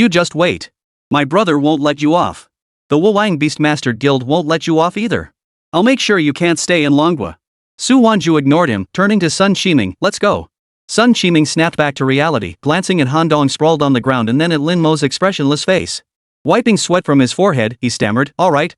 just wait. My brother won't let you off. The Wuwang Beastmaster Guild won't let you off either. I'll make sure you can't stay in Longhua. Su Wanzhu ignored him, turning to Sun Qiming, let's go. Sun Qiming snapped back to reality, glancing at Han Dong sprawled on the ground and then at Lin Mo's expressionless face. Wiping sweat from his forehead, he stammered, all right.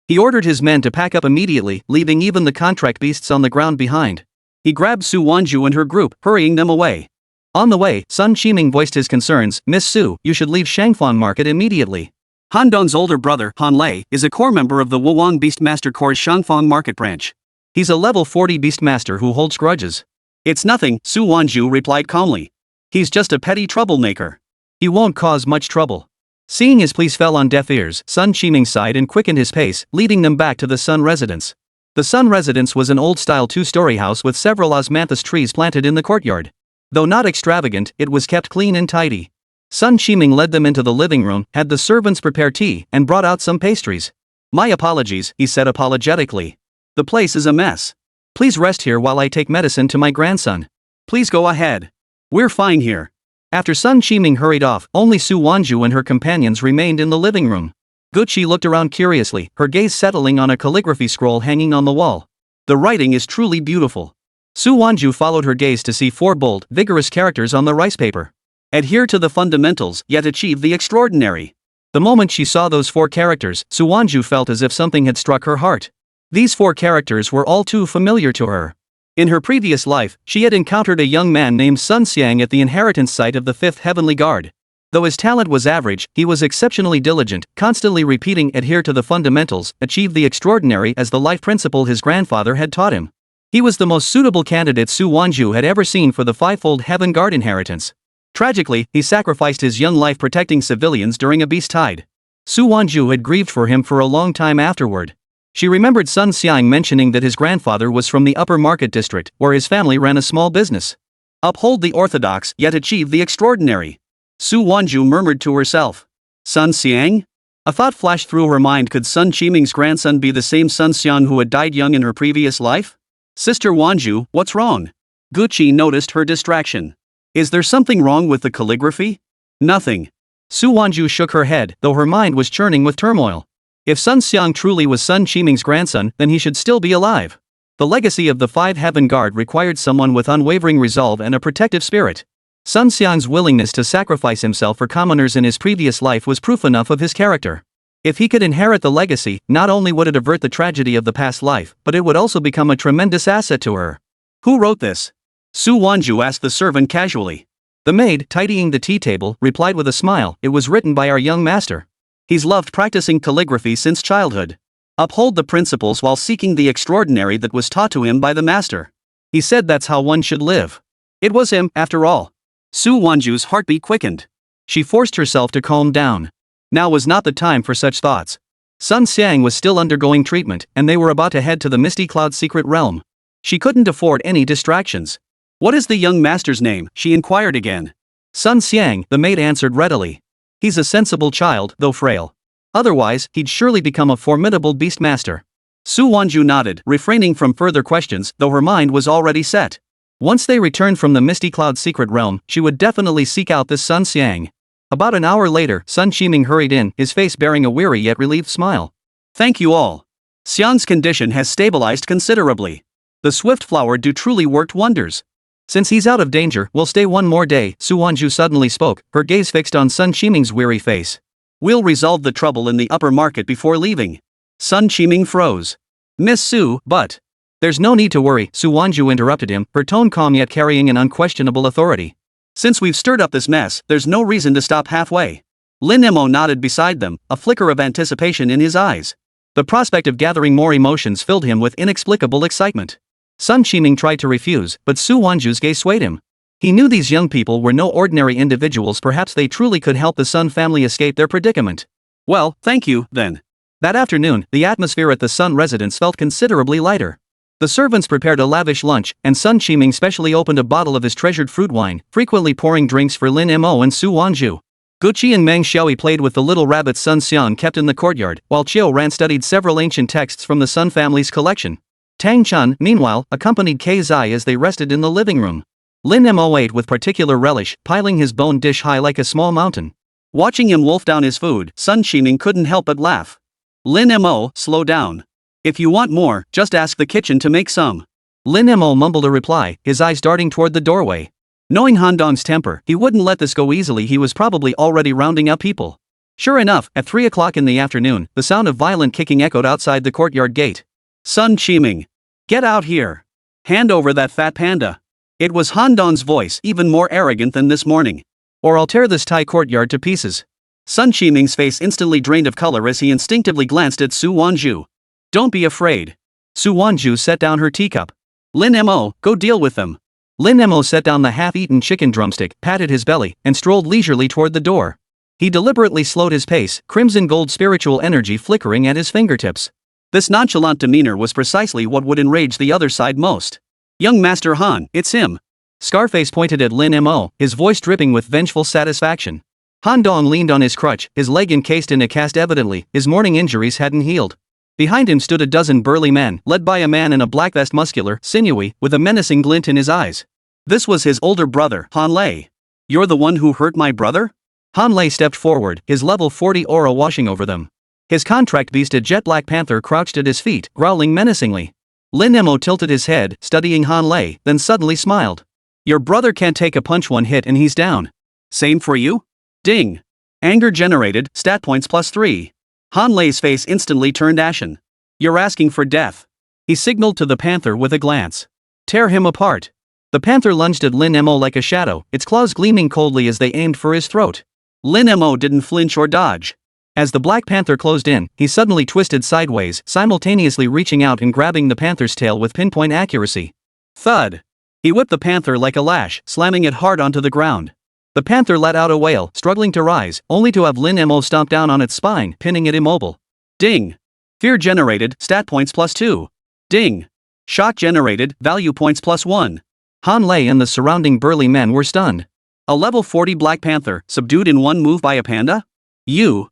He ordered his men to pack up immediately, leaving even the contract beasts on the ground behind. He grabbed Su Wanzhu and her group, hurrying them away. On the way, Sun Qiming voiced his concerns, Miss Su, you should leave Shangfang Market immediately. Han Dong's older brother, Han Lei, is a core member of the Wuwang Beastmaster Corps' Shangfang Market branch. He's a level 40 beastmaster who holds grudges. It's nothing, Su Wanzhu replied calmly. He's just a petty troublemaker. He won't cause much trouble. Seeing his pleas fell on deaf ears, Sun Qiming sighed and quickened his pace, leading them back to the Sun residence. The Sun residence was an old-style two-story house with several osmanthus trees planted in the courtyard. Though not extravagant, it was kept clean and tidy. Sun Qiming led them into the living room, had the servants prepare tea, and brought out some pastries. My apologies, he said apologetically. The place is a mess. Please rest here while I take medicine to my grandson. Please go ahead. We're fine here. After Sun Qiming hurried off, only Su Wanzhu and her companions remained in the living room. Gucci looked around curiously, her gaze settling on a calligraphy scroll hanging on the wall. The writing is truly beautiful. Su Wanzhu followed her gaze to see 4 bold, vigorous characters on the rice paper. Adhere to the fundamentals, yet achieve the extraordinary. The moment she saw those 4 characters, Su Wanzhu felt as if something had struck her heart. These 4 characters were all too familiar to her. In her previous life, she had encountered a young man named Sun Xiang at the inheritance site of the 5th Heavenly Guard. Though his talent was average, he was exceptionally diligent, constantly repeating adhere to the fundamentals, achieve the extraordinary as the life principle his grandfather had taught him. He was the most suitable candidate Su Wanzhu had ever seen for the 5-fold Heaven Guard inheritance. Tragically, he sacrificed his young life protecting civilians during a beast tide. Su Wanzhu had grieved for him for a long time afterward. She remembered Sun Xiang mentioning that his grandfather was from the upper market district, where his family ran a small business. Uphold the orthodox, yet achieve the extraordinary. Su Wanzhu murmured to herself. Sun Xiang? A thought flashed through her mind. Could Sun Qiming's grandson be the same Sun Xiang who had died young in her previous life? Sister Wanzhu, what's wrong? Gucci noticed her distraction. Is there something wrong with the calligraphy? Nothing. Su Wanzhu shook her head, though her mind was churning with turmoil. If Sun Xiang truly was Sun Qiming's grandson, then he should still be alive. The legacy of the 5 Heaven Guard required someone with unwavering resolve and a protective spirit. Sun Xiang's willingness to sacrifice himself for commoners in his previous life was proof enough of his character. If he could inherit the legacy, not only would it avert the tragedy of the past life, but it would also become a tremendous asset to her. Who wrote this? Su Wanzhu asked the servant casually. The maid, tidying the tea table, replied with a smile, it was written by our young master. He's loved practicing calligraphy since childhood. Uphold the principles while seeking the extraordinary that was taught to him by the master. He said that's how one should live. It was him, after all. Su Wanzhu's heartbeat quickened. She forced herself to calm down. Now was not the time for such thoughts. Sun Xiang was still undergoing treatment, and they were about to head to the Misty Cloud secret realm. She couldn't afford any distractions. What is the young master's name? She inquired again. Sun Xiang, the maid answered readily. He's a sensible child, though frail. Otherwise, he'd surely become a formidable beastmaster. Su Wanzhu nodded, refraining from further questions, though her mind was already set. Once they returned from the Misty Cloud secret realm, she would definitely seek out this Sun Xiang. About an hour later, Sun Qiming hurried in, his face bearing a weary yet relieved smile. Thank you all. Xiang's condition has stabilized considerably. The swift flower dew truly worked wonders. Since he's out of danger, we'll stay one more day, Su Wanzhu suddenly spoke, her gaze fixed on Sun Qiming's weary face. We'll resolve the trouble in the upper market before leaving. Sun Qiming froze. Miss Su, but... There's no need to worry, Su Wanzhu interrupted him, her tone calm yet carrying an unquestionable authority. Since we've stirred up this mess, there's no reason to stop halfway. Lin Mo nodded beside them, a flicker of anticipation in his eyes. The prospect of gathering more emotions filled him with inexplicable excitement. Sun Qiming tried to refuse, but Su Wanzhu's gaze swayed him. He knew these young people were no ordinary individuals. Perhaps they truly could help the Sun family escape their predicament. Well, thank you, then. That afternoon, the atmosphere at the Sun residence felt considerably lighter. The servants prepared a lavish lunch, and Sun Qiming specially opened a bottle of his treasured fruit wine, frequently pouring drinks for Lin Mo and Su Wanzhu. Gucci and Meng Xiaoi played with the little rabbit Sun Xiang kept in the courtyard, while Qiu Ran studied several ancient texts from the Sun family's collection. Tang Chun, meanwhile, accompanied Kei Zai as they rested in the living room. Lin Mo ate with particular relish, piling his bone dish high like a small mountain. Watching him wolf down his food, Sun Qiming couldn't help but laugh. Lin Mo, slow down. If you want more, just ask the kitchen to make some. Lin Mo mumbled a reply, his eyes darting toward the doorway. Knowing Han Dong's temper, he wouldn't let this go easily. He was probably already rounding up people. Sure enough, at 3 o'clock in the afternoon, the sound of violent kicking echoed outside the courtyard gate. Sun Qiming. Get out here. Hand over that fat panda. It was Han Dong's voice, even more arrogant than this morning. Or I'll tear this Thai courtyard to pieces. Sun Qiming's face instantly drained of color as he instinctively glanced at Su Wanzhu. Don't be afraid. Su Wanzhu set down her teacup. Lin Mo, go deal with them. Lin Mo set down the half-eaten chicken drumstick, patted his belly, and strolled leisurely toward the door. He deliberately slowed his pace, crimson gold spiritual energy flickering at his fingertips. This nonchalant demeanor was precisely what would enrage the other side most. Young Master Han, it's him. Scarface pointed at Lin Mo, his voice dripping with vengeful satisfaction. Han Dong leaned on his crutch, his leg encased in a cast. Evidently, his morning injuries hadn't healed. Behind him stood a dozen burly men, led by a man in a black vest, muscular, sinewy, with a menacing glint in his eyes. This was his older brother, Han Lei. You're the one who hurt my brother? Han Lei stepped forward, his level 40 aura washing over them. His contract beast, a jet black panther, crouched at his feet, growling menacingly. Lin Mo tilted his head, studying Han Lei, then suddenly smiled. Your brother can't take a punch, one hit and he's down. Same for you? Ding. Anger generated, stat points +3. Han Lei's face instantly turned ashen. You're asking for death. He signaled to the panther with a glance. Tear him apart. The panther lunged at Lin Mo like a shadow, its claws gleaming coldly as they aimed for his throat. Lin Mo didn't flinch or dodge. As the black panther closed in, he suddenly twisted sideways, simultaneously reaching out and grabbing the panther's tail with pinpoint accuracy. Thud. He whipped the panther like a lash, slamming it hard onto the ground. The panther let out a wail, struggling to rise, only to have Lin Mo stomp down on its spine, pinning it immobile. Ding. Fear generated, stat points +2. Ding. Shock generated, value points +1. Han Lei and the surrounding burly men were stunned. A level 40 black panther, subdued in one move by a panda? You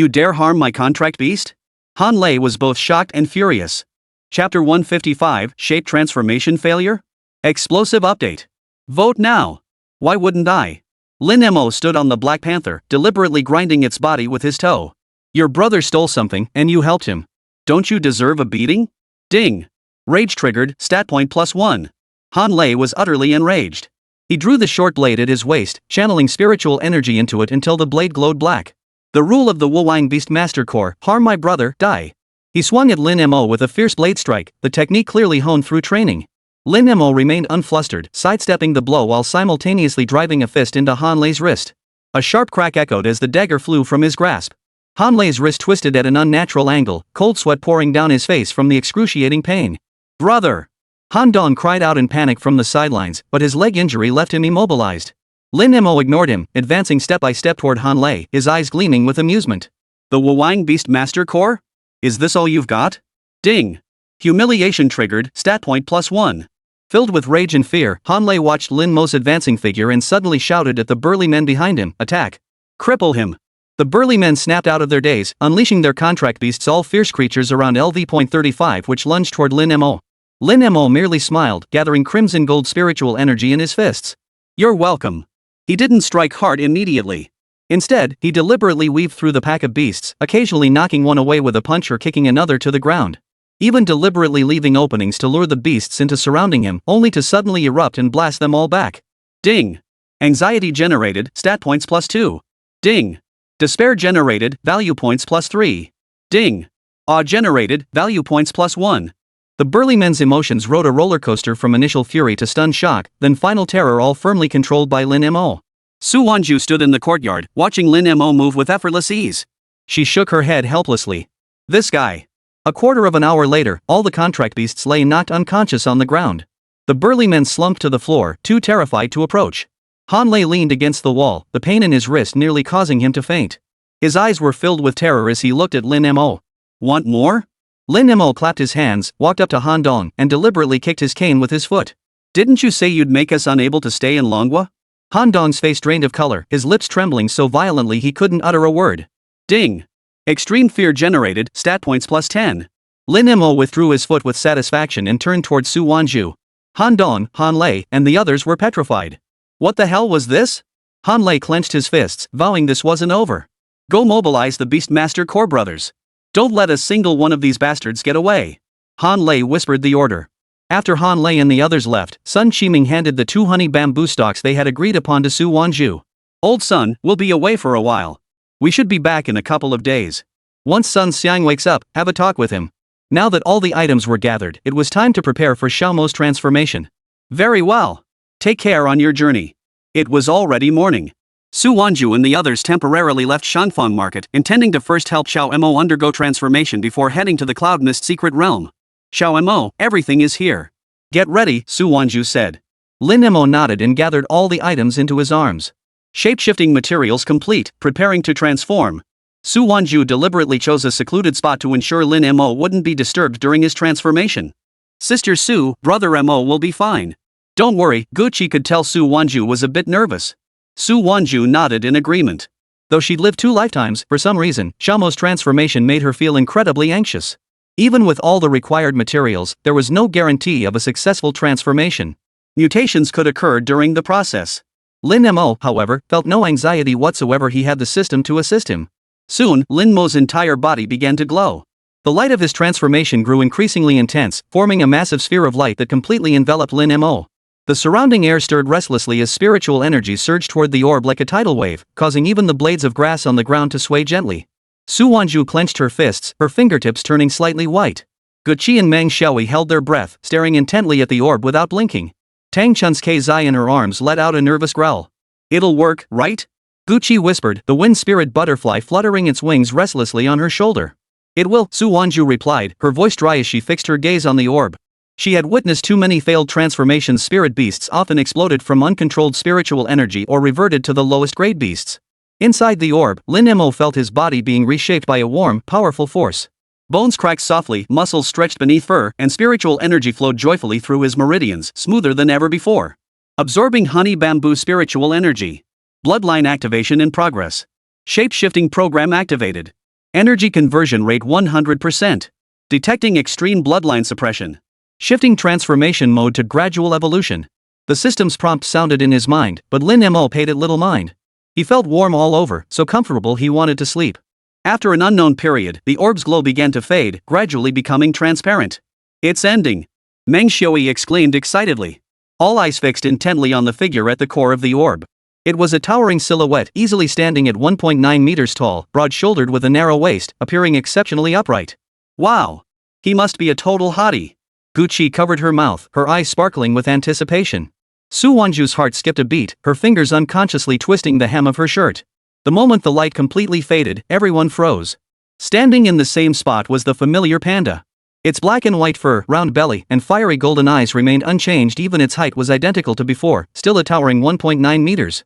dare harm my contract beast? Han Lei was both shocked and furious. Chapter 155, Shape Transformation Failure? Explosive update. Vote now. Why wouldn't I? Lin Mo stood on the black panther, deliberately grinding its body with his toe. Your brother stole something, and you helped him. Don't you deserve a beating? Ding. Rage triggered, stat point +1. Han Lei was utterly enraged. He drew the short blade at his waist, channeling spiritual energy into it until the blade glowed black. The rule of the Wuwang Beast Master Core, harm my brother, die. He swung at Lin Mo with a fierce blade strike, the technique clearly honed through training. Lin Mo remained unflustered, sidestepping the blow while simultaneously driving a fist into Han Lei's wrist. A sharp crack echoed as the dagger flew from his grasp. Han Lei's wrist twisted at an unnatural angle, cold sweat pouring down his face from the excruciating pain. Brother! Han Dong cried out in panic from the sidelines, but his leg injury left him immobilized. Lin Mo ignored him, advancing step by step toward Han Lei, his eyes gleaming with amusement. The Wuwang Beast Master Core? Is this all you've got? Ding! Humiliation triggered, stat point +1. Filled with rage and fear, Han Lei watched Lin Mo's advancing figure and suddenly shouted at the burly men behind him, attack! Cripple him! The burly men snapped out of their daze, unleashing their contract beasts, all fierce creatures around LV.35, which lunged toward Lin Mo. Lin Mo merely smiled, gathering crimson gold spiritual energy in his fists. You're welcome. He didn't strike hard immediately. Instead, he deliberately weaved through the pack of beasts, occasionally knocking one away with a punch or kicking another to the ground. Even deliberately leaving openings to lure the beasts into surrounding him, only to suddenly erupt and blast them all back. Ding! Anxiety generated, stat points +2. Ding! Despair generated, value points +3. Ding! Awe generated, value points +1. The burly men's emotions rode a roller coaster from initial fury to stunned shock, then final terror, all firmly controlled by Lin Mo. Su Wanzhu stood in the courtyard, watching Lin Mo move with effortless ease. She shook her head helplessly. This guy. A quarter of an hour later, all the contract beasts lay knocked unconscious on the ground. The burly men slumped to the floor, too terrified to approach. Han Lei leaned against the wall, the pain in his wrist nearly causing him to faint. His eyes were filled with terror as he looked at Lin Mo. Want more? Lin Mo clapped his hands, walked up to Han Dong, and deliberately kicked his cane with his foot. Didn't you say you'd make us unable to stay in Longhua? Han Dong's face drained of color, his lips trembling so violently he couldn't utter a word. Ding! Extreme fear generated, stat points +10. Lin Mo withdrew his foot with satisfaction and turned toward Su Wanzhu. Han Dong, Han Lei, and the others were petrified. What the hell was this? Han Lei clenched his fists, vowing this wasn't over. Go mobilize the Beastmaster Core brothers. Don't let a single one of these bastards get away. Han Lei whispered the order. After Han Lei and the others left, Sun Qiming handed the 2 honey bamboo stalks they had agreed upon to Su Wanzhu. Old Sun, we'll be away for a while. We should be back in a couple of days. Once Sun Xiang wakes up, have a talk with him. Now that all the items were gathered, it was time to prepare for Xiaomo's transformation. Very well. Take care on your journey. It was already morning. Su Wanzhu and the others temporarily left Shangfang Market, intending to first help Xiao Mo undergo transformation before heading to the Cloud Mist secret realm. Xiao Mo, everything is here. Get ready, Su Wanzhu said. Lin Mo nodded and gathered all the items into his arms. Shape-shifting materials complete, preparing to transform. Su Wanzhu deliberately chose a secluded spot to ensure Lin Mo wouldn't be disturbed during his transformation. Sister Su, brother Mo will be fine. Don't worry, Gucci could tell Su Wanzhu was a bit nervous. Su Wanzhu nodded in agreement. Though she'd lived 2 lifetimes, for some reason, Xiaomo's transformation made her feel incredibly anxious. Even with all the required materials, there was no guarantee of a successful transformation. Mutations could occur during the process. Lin Mo, however, felt no anxiety whatsoever. He had the system to assist him. Soon, Lin Mo's entire body began to glow. The light of his transformation grew increasingly intense, forming a massive sphere of light that completely enveloped Lin Mo. The surrounding air stirred restlessly as spiritual energy surged toward the orb like a tidal wave, causing even the blades of grass on the ground to sway gently. Su Wanzhu clenched her fists, her fingertips turning slightly white. Guqi and Meng Xiaoyi held their breath, staring intently at the orb without blinking. Tang Chun's Zai in her arms let out a nervous growl. It'll work, right? Guqi whispered, the wind-spirit butterfly fluttering its wings restlessly on her shoulder. It will, Su Wanzhu replied, her voice dry as she fixed her gaze on the orb. She had witnessed too many failed transformations. Spirit beasts often exploded from uncontrolled spiritual energy or reverted to the lowest grade beasts. Inside the orb, Lin Mo felt his body being reshaped by a warm, powerful force. Bones cracked softly, muscles stretched beneath fur, and spiritual energy flowed joyfully through his meridians, smoother than ever before. Absorbing honey bamboo spiritual energy. Bloodline activation in progress. Shape-shifting program activated. Energy conversion rate 100%. Detecting extreme bloodline suppression. Shifting transformation mode to gradual evolution. The system's prompt sounded in his mind, but Lin Mo paid it little mind. He felt warm all over, so comfortable he wanted to sleep. After an unknown period, the orb's glow began to fade, gradually becoming transparent. It's ending. Meng Xiaoyi exclaimed excitedly. All eyes fixed intently on the figure at the core of the orb. It was a towering silhouette, easily standing at 1.9 meters tall, broad-shouldered with a narrow waist, appearing exceptionally upright. Wow! He must be a total hottie. Guqi covered her mouth, her eyes sparkling with anticipation. Su Wanzhu's heart skipped a beat, her fingers unconsciously twisting the hem of her shirt. The moment the light completely faded, everyone froze. Standing in the same spot was the familiar panda. Its black and white fur, round belly, and fiery golden eyes remained unchanged. Even its height was identical to before, still a towering 1.9 meters.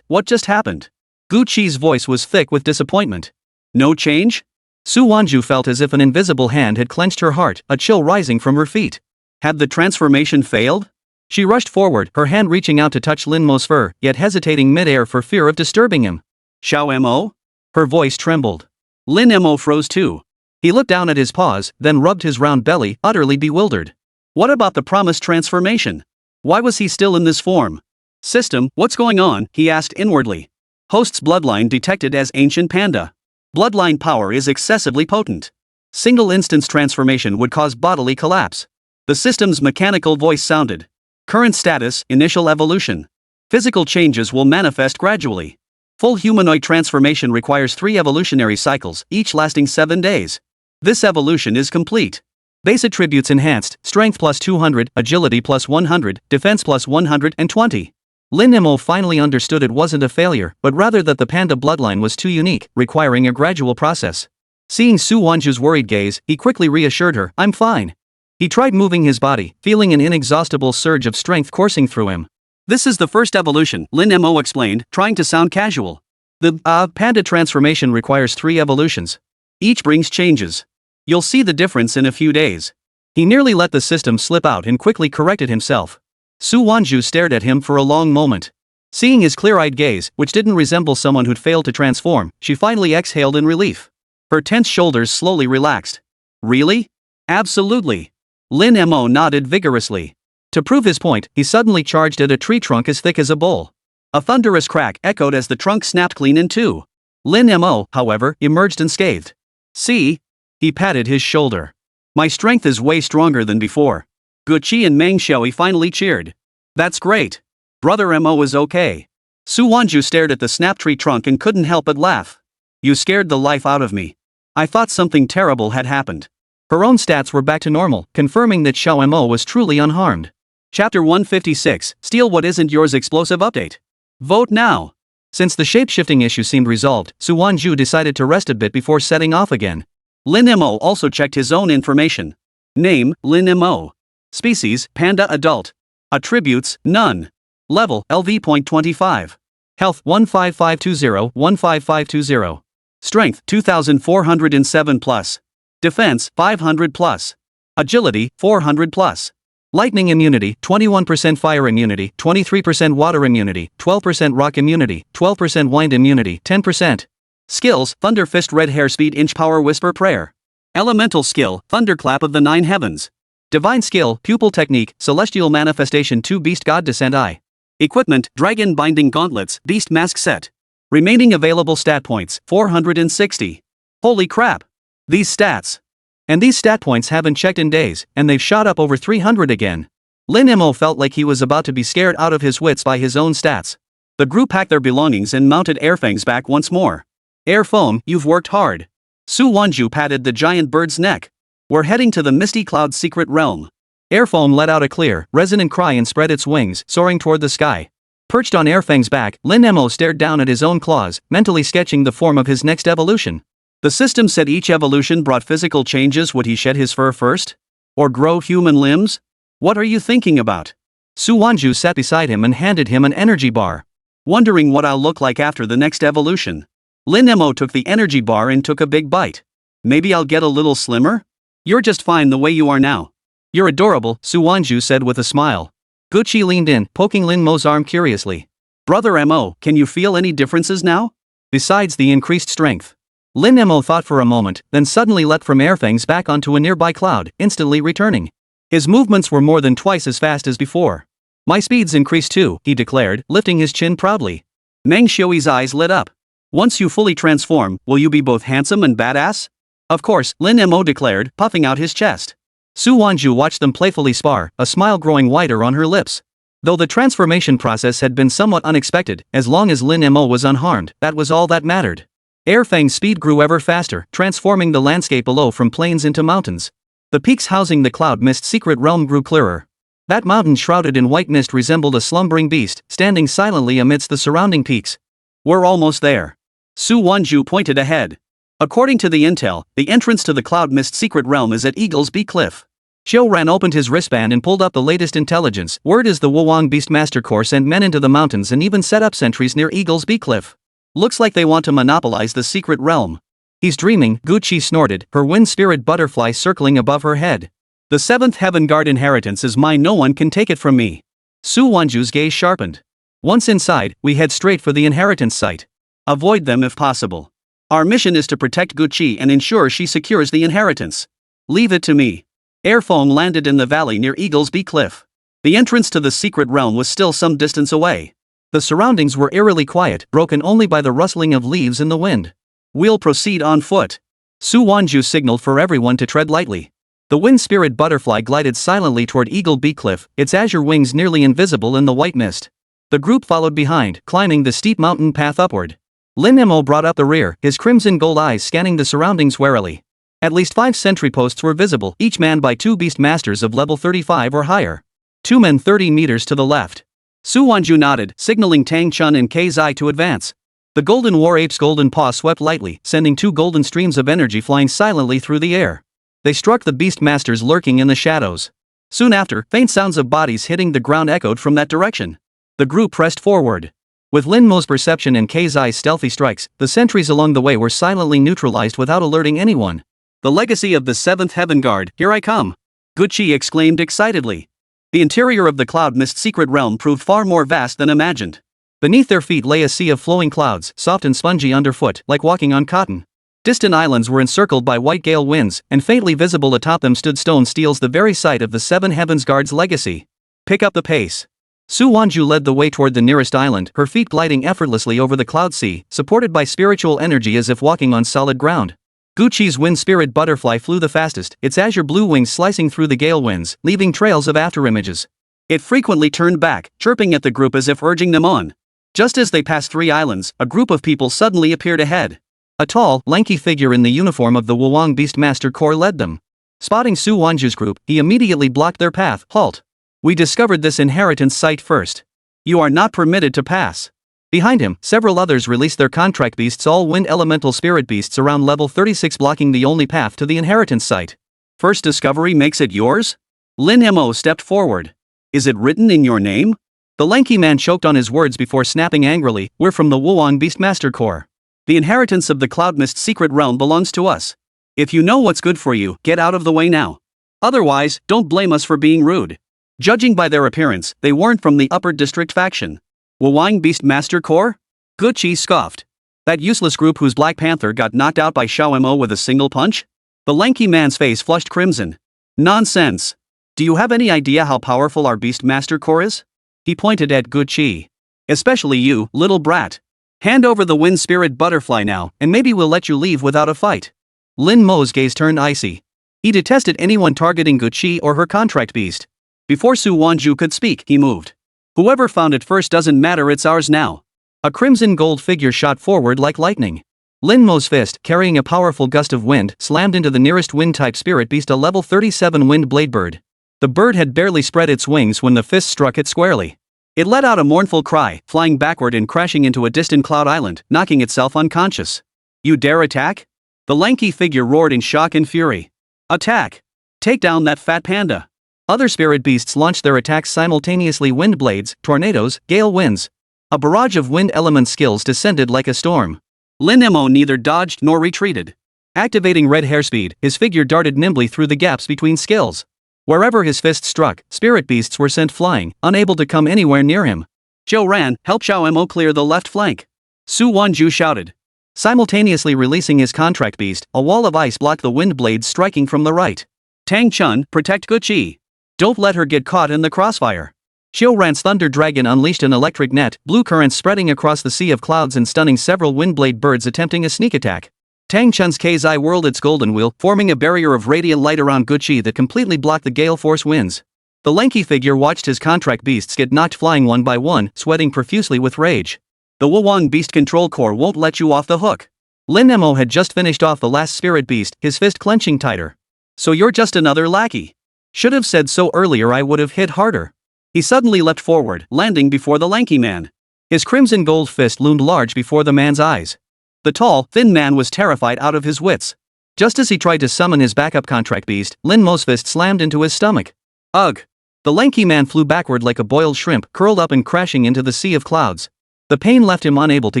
What just happened? Guqi's voice was thick with disappointment. No change? Su Wanzhu felt as if an invisible hand had clenched her heart, a chill rising from her feet. Had the transformation failed? She rushed forward, her hand reaching out to touch Lin Mo's fur, yet hesitating mid-air for fear of disturbing him. Xiao Mo? Her voice trembled. Lin Mo froze too. He looked down at his paws, then rubbed his round belly, utterly bewildered. What about the promised transformation? Why was he still in this form? System, what's going on? He asked inwardly. Host's bloodline detected as ancient panda. Bloodline power is excessively potent. Single instance transformation would cause bodily collapse. The system's mechanical voice sounded. Current status, initial evolution. Physical changes will manifest gradually. Full humanoid transformation requires 3 evolutionary cycles, each lasting 7 days. This evolution is complete. Base attributes enhanced, strength plus 200, agility plus 100, defense plus 120. Lin Mo finally understood it wasn't a failure, but rather that the panda bloodline was too unique, requiring a gradual process. Seeing Su Wanzhu's worried gaze, he quickly reassured her, I'm fine. He tried moving his body, feeling an inexhaustible surge of strength coursing through him. This is the first evolution, Lin Mo explained, trying to sound casual. The panda transformation requires 3 evolutions. Each brings changes. You'll see the difference in a few days. He nearly let the system slip out and quickly corrected himself. Su Wanzhu stared at him for a long moment. Seeing his clear-eyed gaze, which didn't resemble someone who'd failed to transform, she finally exhaled in relief. Her tense shoulders slowly relaxed. Really? Absolutely. Lin Mo nodded vigorously. To prove his point, he suddenly charged at a tree trunk as thick as a bowl. A thunderous crack echoed as the trunk snapped clean in two. Lin Mo, however, emerged unscathed. See? He patted his shoulder. My strength is way stronger than before. Guqi and Meng Xiaoyi finally cheered. That's great. Brother Mo is okay. Su Wanzhu stared at the snap tree trunk and couldn't help but laugh. You scared the life out of me. I thought something terrible had happened. Her own stats were back to normal, confirming that Xiao Mo was truly unharmed. Chapter 156, Steal What Isn't Yours Explosive Update. Vote now. Since the shape-shifting issue seemed resolved, Su Wanzhu decided to rest a bit before setting off again. Lin Mo also checked his own information. Name, Lin Mo. Species, Panda adult. Attributes, none. Level, LV.25. Health, 15520-15520. Strength, 2407 plus. Defense, 500 plus. Agility, 400 plus. Lightning immunity, 21% fire immunity, 23% water immunity, 12% rock immunity, 12% wind immunity, 10%. Skills, Thunder Fist, Red Hair, Speed, Inch, Power, Whisper, Prayer. Elemental skill, Thunderclap of the Nine Heavens. Divine skill, Pupil Technique, Celestial Manifestation 2, Beast God Descent Eye. Equipment, Dragon Binding Gauntlets, Beast Mask Set. Remaining available stat points, 460. Holy crap! These stats. And these stat points haven't checked in days, and they've shot up over 300 again. Lin Mo felt like he was about to be scared out of his wits by his own stats. The group packed their belongings and mounted Airfang's back once more. Airfoam, you've worked hard. Su Wanzhu patted the giant bird's neck. We're heading to the Misty Cloud's secret realm. Airfoam let out a clear, resonant cry and spread its wings, soaring toward the sky. Perched on Airfang's back, Lin Mo stared down at his own claws, mentally sketching the form of his next evolution. The system said each evolution brought physical changes. Would he shed his fur first? Or grow human limbs? What are you thinking about? Su Wanzhu sat beside him and handed him an energy bar. Wondering what I'll look like after the next evolution. Lin Mo took the energy bar and took a big bite. Maybe I'll get a little slimmer? You're just fine the way you are now. You're adorable, Su Wanzhu said with a smile. Gucci leaned in, poking Lin Mo's arm curiously. Brother Mo, can you feel any differences now? Besides the increased strength. Lin Mo thought for a moment, then suddenly leapt from Airfang's back onto a nearby cloud, instantly returning. His movements were more than twice as fast as before. My speeds increased too, he declared, lifting his chin proudly. Meng Xiui's eyes lit up. Once you fully transform, will you be both handsome and badass? Of course, Lin Mo declared, puffing out his chest. Su Wanzhu watched them playfully spar, a smile growing wider on her lips. Though the transformation process had been somewhat unexpected, as long as Lin Mo was unharmed, that was all that mattered. Airfang's speed grew ever faster, transforming the landscape below from plains into mountains. The peaks housing the cloud mist secret realm grew clearer. That mountain shrouded in white mist resembled a slumbering beast, standing silently amidst the surrounding peaks. We're almost there. Su Wanzhu pointed ahead. According to the intel, the entrance to the cloud mist secret realm is at Eagle's Beak Cliff. Xiu Ran opened his wristband and pulled up the latest intelligence. Word is the Wuwang Beastmaster Corps sent men into the mountains and even set up sentries near Eagle's Beak Cliff. Looks like they want to monopolize the secret realm. He's dreaming, Gucci snorted, her wind spirit butterfly circling above her head. The seventh heaven guard inheritance is mine, no one can take it from me. Su Wanzhu's gaze sharpened. Once inside, we head straight for the inheritance site. Avoid them if possible. Our mission is to protect Gucci and ensure she secures the inheritance. Leave it to me. Airfoam landed in the valley near Eagle's Beak Cliff. The entrance to the secret realm was still some distance away. The surroundings were eerily quiet, broken only by the rustling of leaves in the wind. We'll proceed on foot. Su Wanzhu signaled for everyone to tread lightly. The wind spirit butterfly glided silently toward Eagle Beak Cliff, its azure wings nearly invisible in the white mist. The group followed behind, climbing the steep mountain path upward. Lin Mo brought up the rear, his crimson gold eyes scanning the surroundings warily. At least 5 sentry posts were visible, each manned by 2 beast masters of level 35 or higher. 2 men 30 meters to the left. Su Wanzhu nodded, signaling Tang Chun and Kei Zai to advance. The golden war ape's golden paw swept lightly, sending 2 golden streams of energy flying silently through the air. They struck the beast masters lurking in the shadows. Soon after, faint sounds of bodies hitting the ground echoed from that direction. The group pressed forward. With Lin Mo's perception and Kei Zai's stealthy strikes, the sentries along the way were silently neutralized without alerting anyone. The legacy of the 7th Heaven Guard, here I come! Gucci exclaimed excitedly. The interior of the cloud mist secret realm proved far more vast than imagined. Beneath their feet lay a sea of flowing clouds, soft and spongy underfoot, like walking on cotton. Distant islands were encircled by white gale winds, and faintly visible atop them stood stone steels, the very site of the 7 Heavens Guard's legacy. Pick up the pace. Su Wanzhu led the way toward the nearest island, her feet gliding effortlessly over the cloud sea, supported by spiritual energy as if walking on solid ground. Gucci's wind spirit butterfly flew the fastest, its azure blue wings slicing through the gale winds, leaving trails of afterimages. It frequently turned back, chirping at the group as if urging them on. Just as they passed 3 islands, a group of people suddenly appeared ahead. A tall, lanky figure in the uniform of the Wuwang Beastmaster Corps led them. Spotting Su Wanzhu's group, he immediately blocked their path. Halt! We discovered this inheritance site first. You are not permitted to pass. Behind him, several others released their contract beasts, all wind elemental spirit beasts around level 36, blocking the only path to the inheritance site. First discovery makes it yours? Lin Mo stepped forward. Is it written in your name? The lanky man choked on his words before snapping angrily, we're from the Wuwang Beastmaster Corps. The inheritance of the Cloud Mist secret realm belongs to us. If you know what's good for you, get out of the way now. Otherwise, don't blame us for being rude. Judging by their appearance, they weren't from the Upper District faction. Wuwang Beastmaster Corps? Gucci scoffed. That useless group whose Black Panther got knocked out by Xiao Mo with a single punch? The lanky man's face flushed crimson. Nonsense. Do you have any idea how powerful our Beastmaster Corps is? He pointed at Gucci. Especially you, little brat. Hand over the wind spirit butterfly now, and maybe we'll let you leave without a fight. Lin Mo's gaze turned icy. He detested anyone targeting Gucci or her contract beast. Before Su Wanzhu could speak, he moved. Whoever found it first doesn't matter, it's ours now. A crimson gold figure shot forward like lightning. Lin Mo's fist, carrying a powerful gust of wind, slammed into the nearest wind-type spirit beast, a level 37 wind blade bird. The bird had barely spread its wings when the fist struck it squarely. It let out a mournful cry, flying backward and crashing into a distant cloud island, knocking itself unconscious. You dare attack? The lanky figure roared in shock and fury. Attack! Take down that fat panda! Other spirit beasts launched their attacks simultaneously. Wind blades, tornadoes, gale winds. A barrage of wind element skills descended like a storm. Lin Mo neither dodged nor retreated. Activating red hair speed, his figure darted nimbly through the gaps between skills. Wherever his fist struck, spirit beasts were sent flying, unable to come anywhere near him. Zhou Ran, help Xiao Mo clear the left flank. Su Wanzhu shouted. Simultaneously releasing his contract beast, a wall of ice blocked the wind blades striking from the right. Tang Chun, protect Gucci. Don't let her get caught in the crossfire. Xiu Ran's thunder dragon unleashed an electric net, blue currents spreading across the sea of clouds and stunning several windblade birds attempting a sneak attack. Tang Chun's Kai's whirled its golden wheel, forming a barrier of radiant light around Gucci that completely blocked the gale force winds. The lanky figure watched his contract beasts get knocked flying one by one, sweating profusely with rage. The Wuwang Beast Control Corps won't let you off the hook. Lin Mo had just finished off the last spirit beast, his fist clenching tighter. So you're just another lackey. Should have said so earlier, I would have hit harder. He suddenly leapt forward, landing before the lanky man. His crimson gold fist loomed large before the man's eyes. The tall, thin man was terrified out of his wits. Just as he tried to summon his backup contract beast, Lin Mo's fist slammed into his stomach. Ugh! The lanky man flew backward like a boiled shrimp, curled up and crashing into the sea of clouds. The pain left him unable to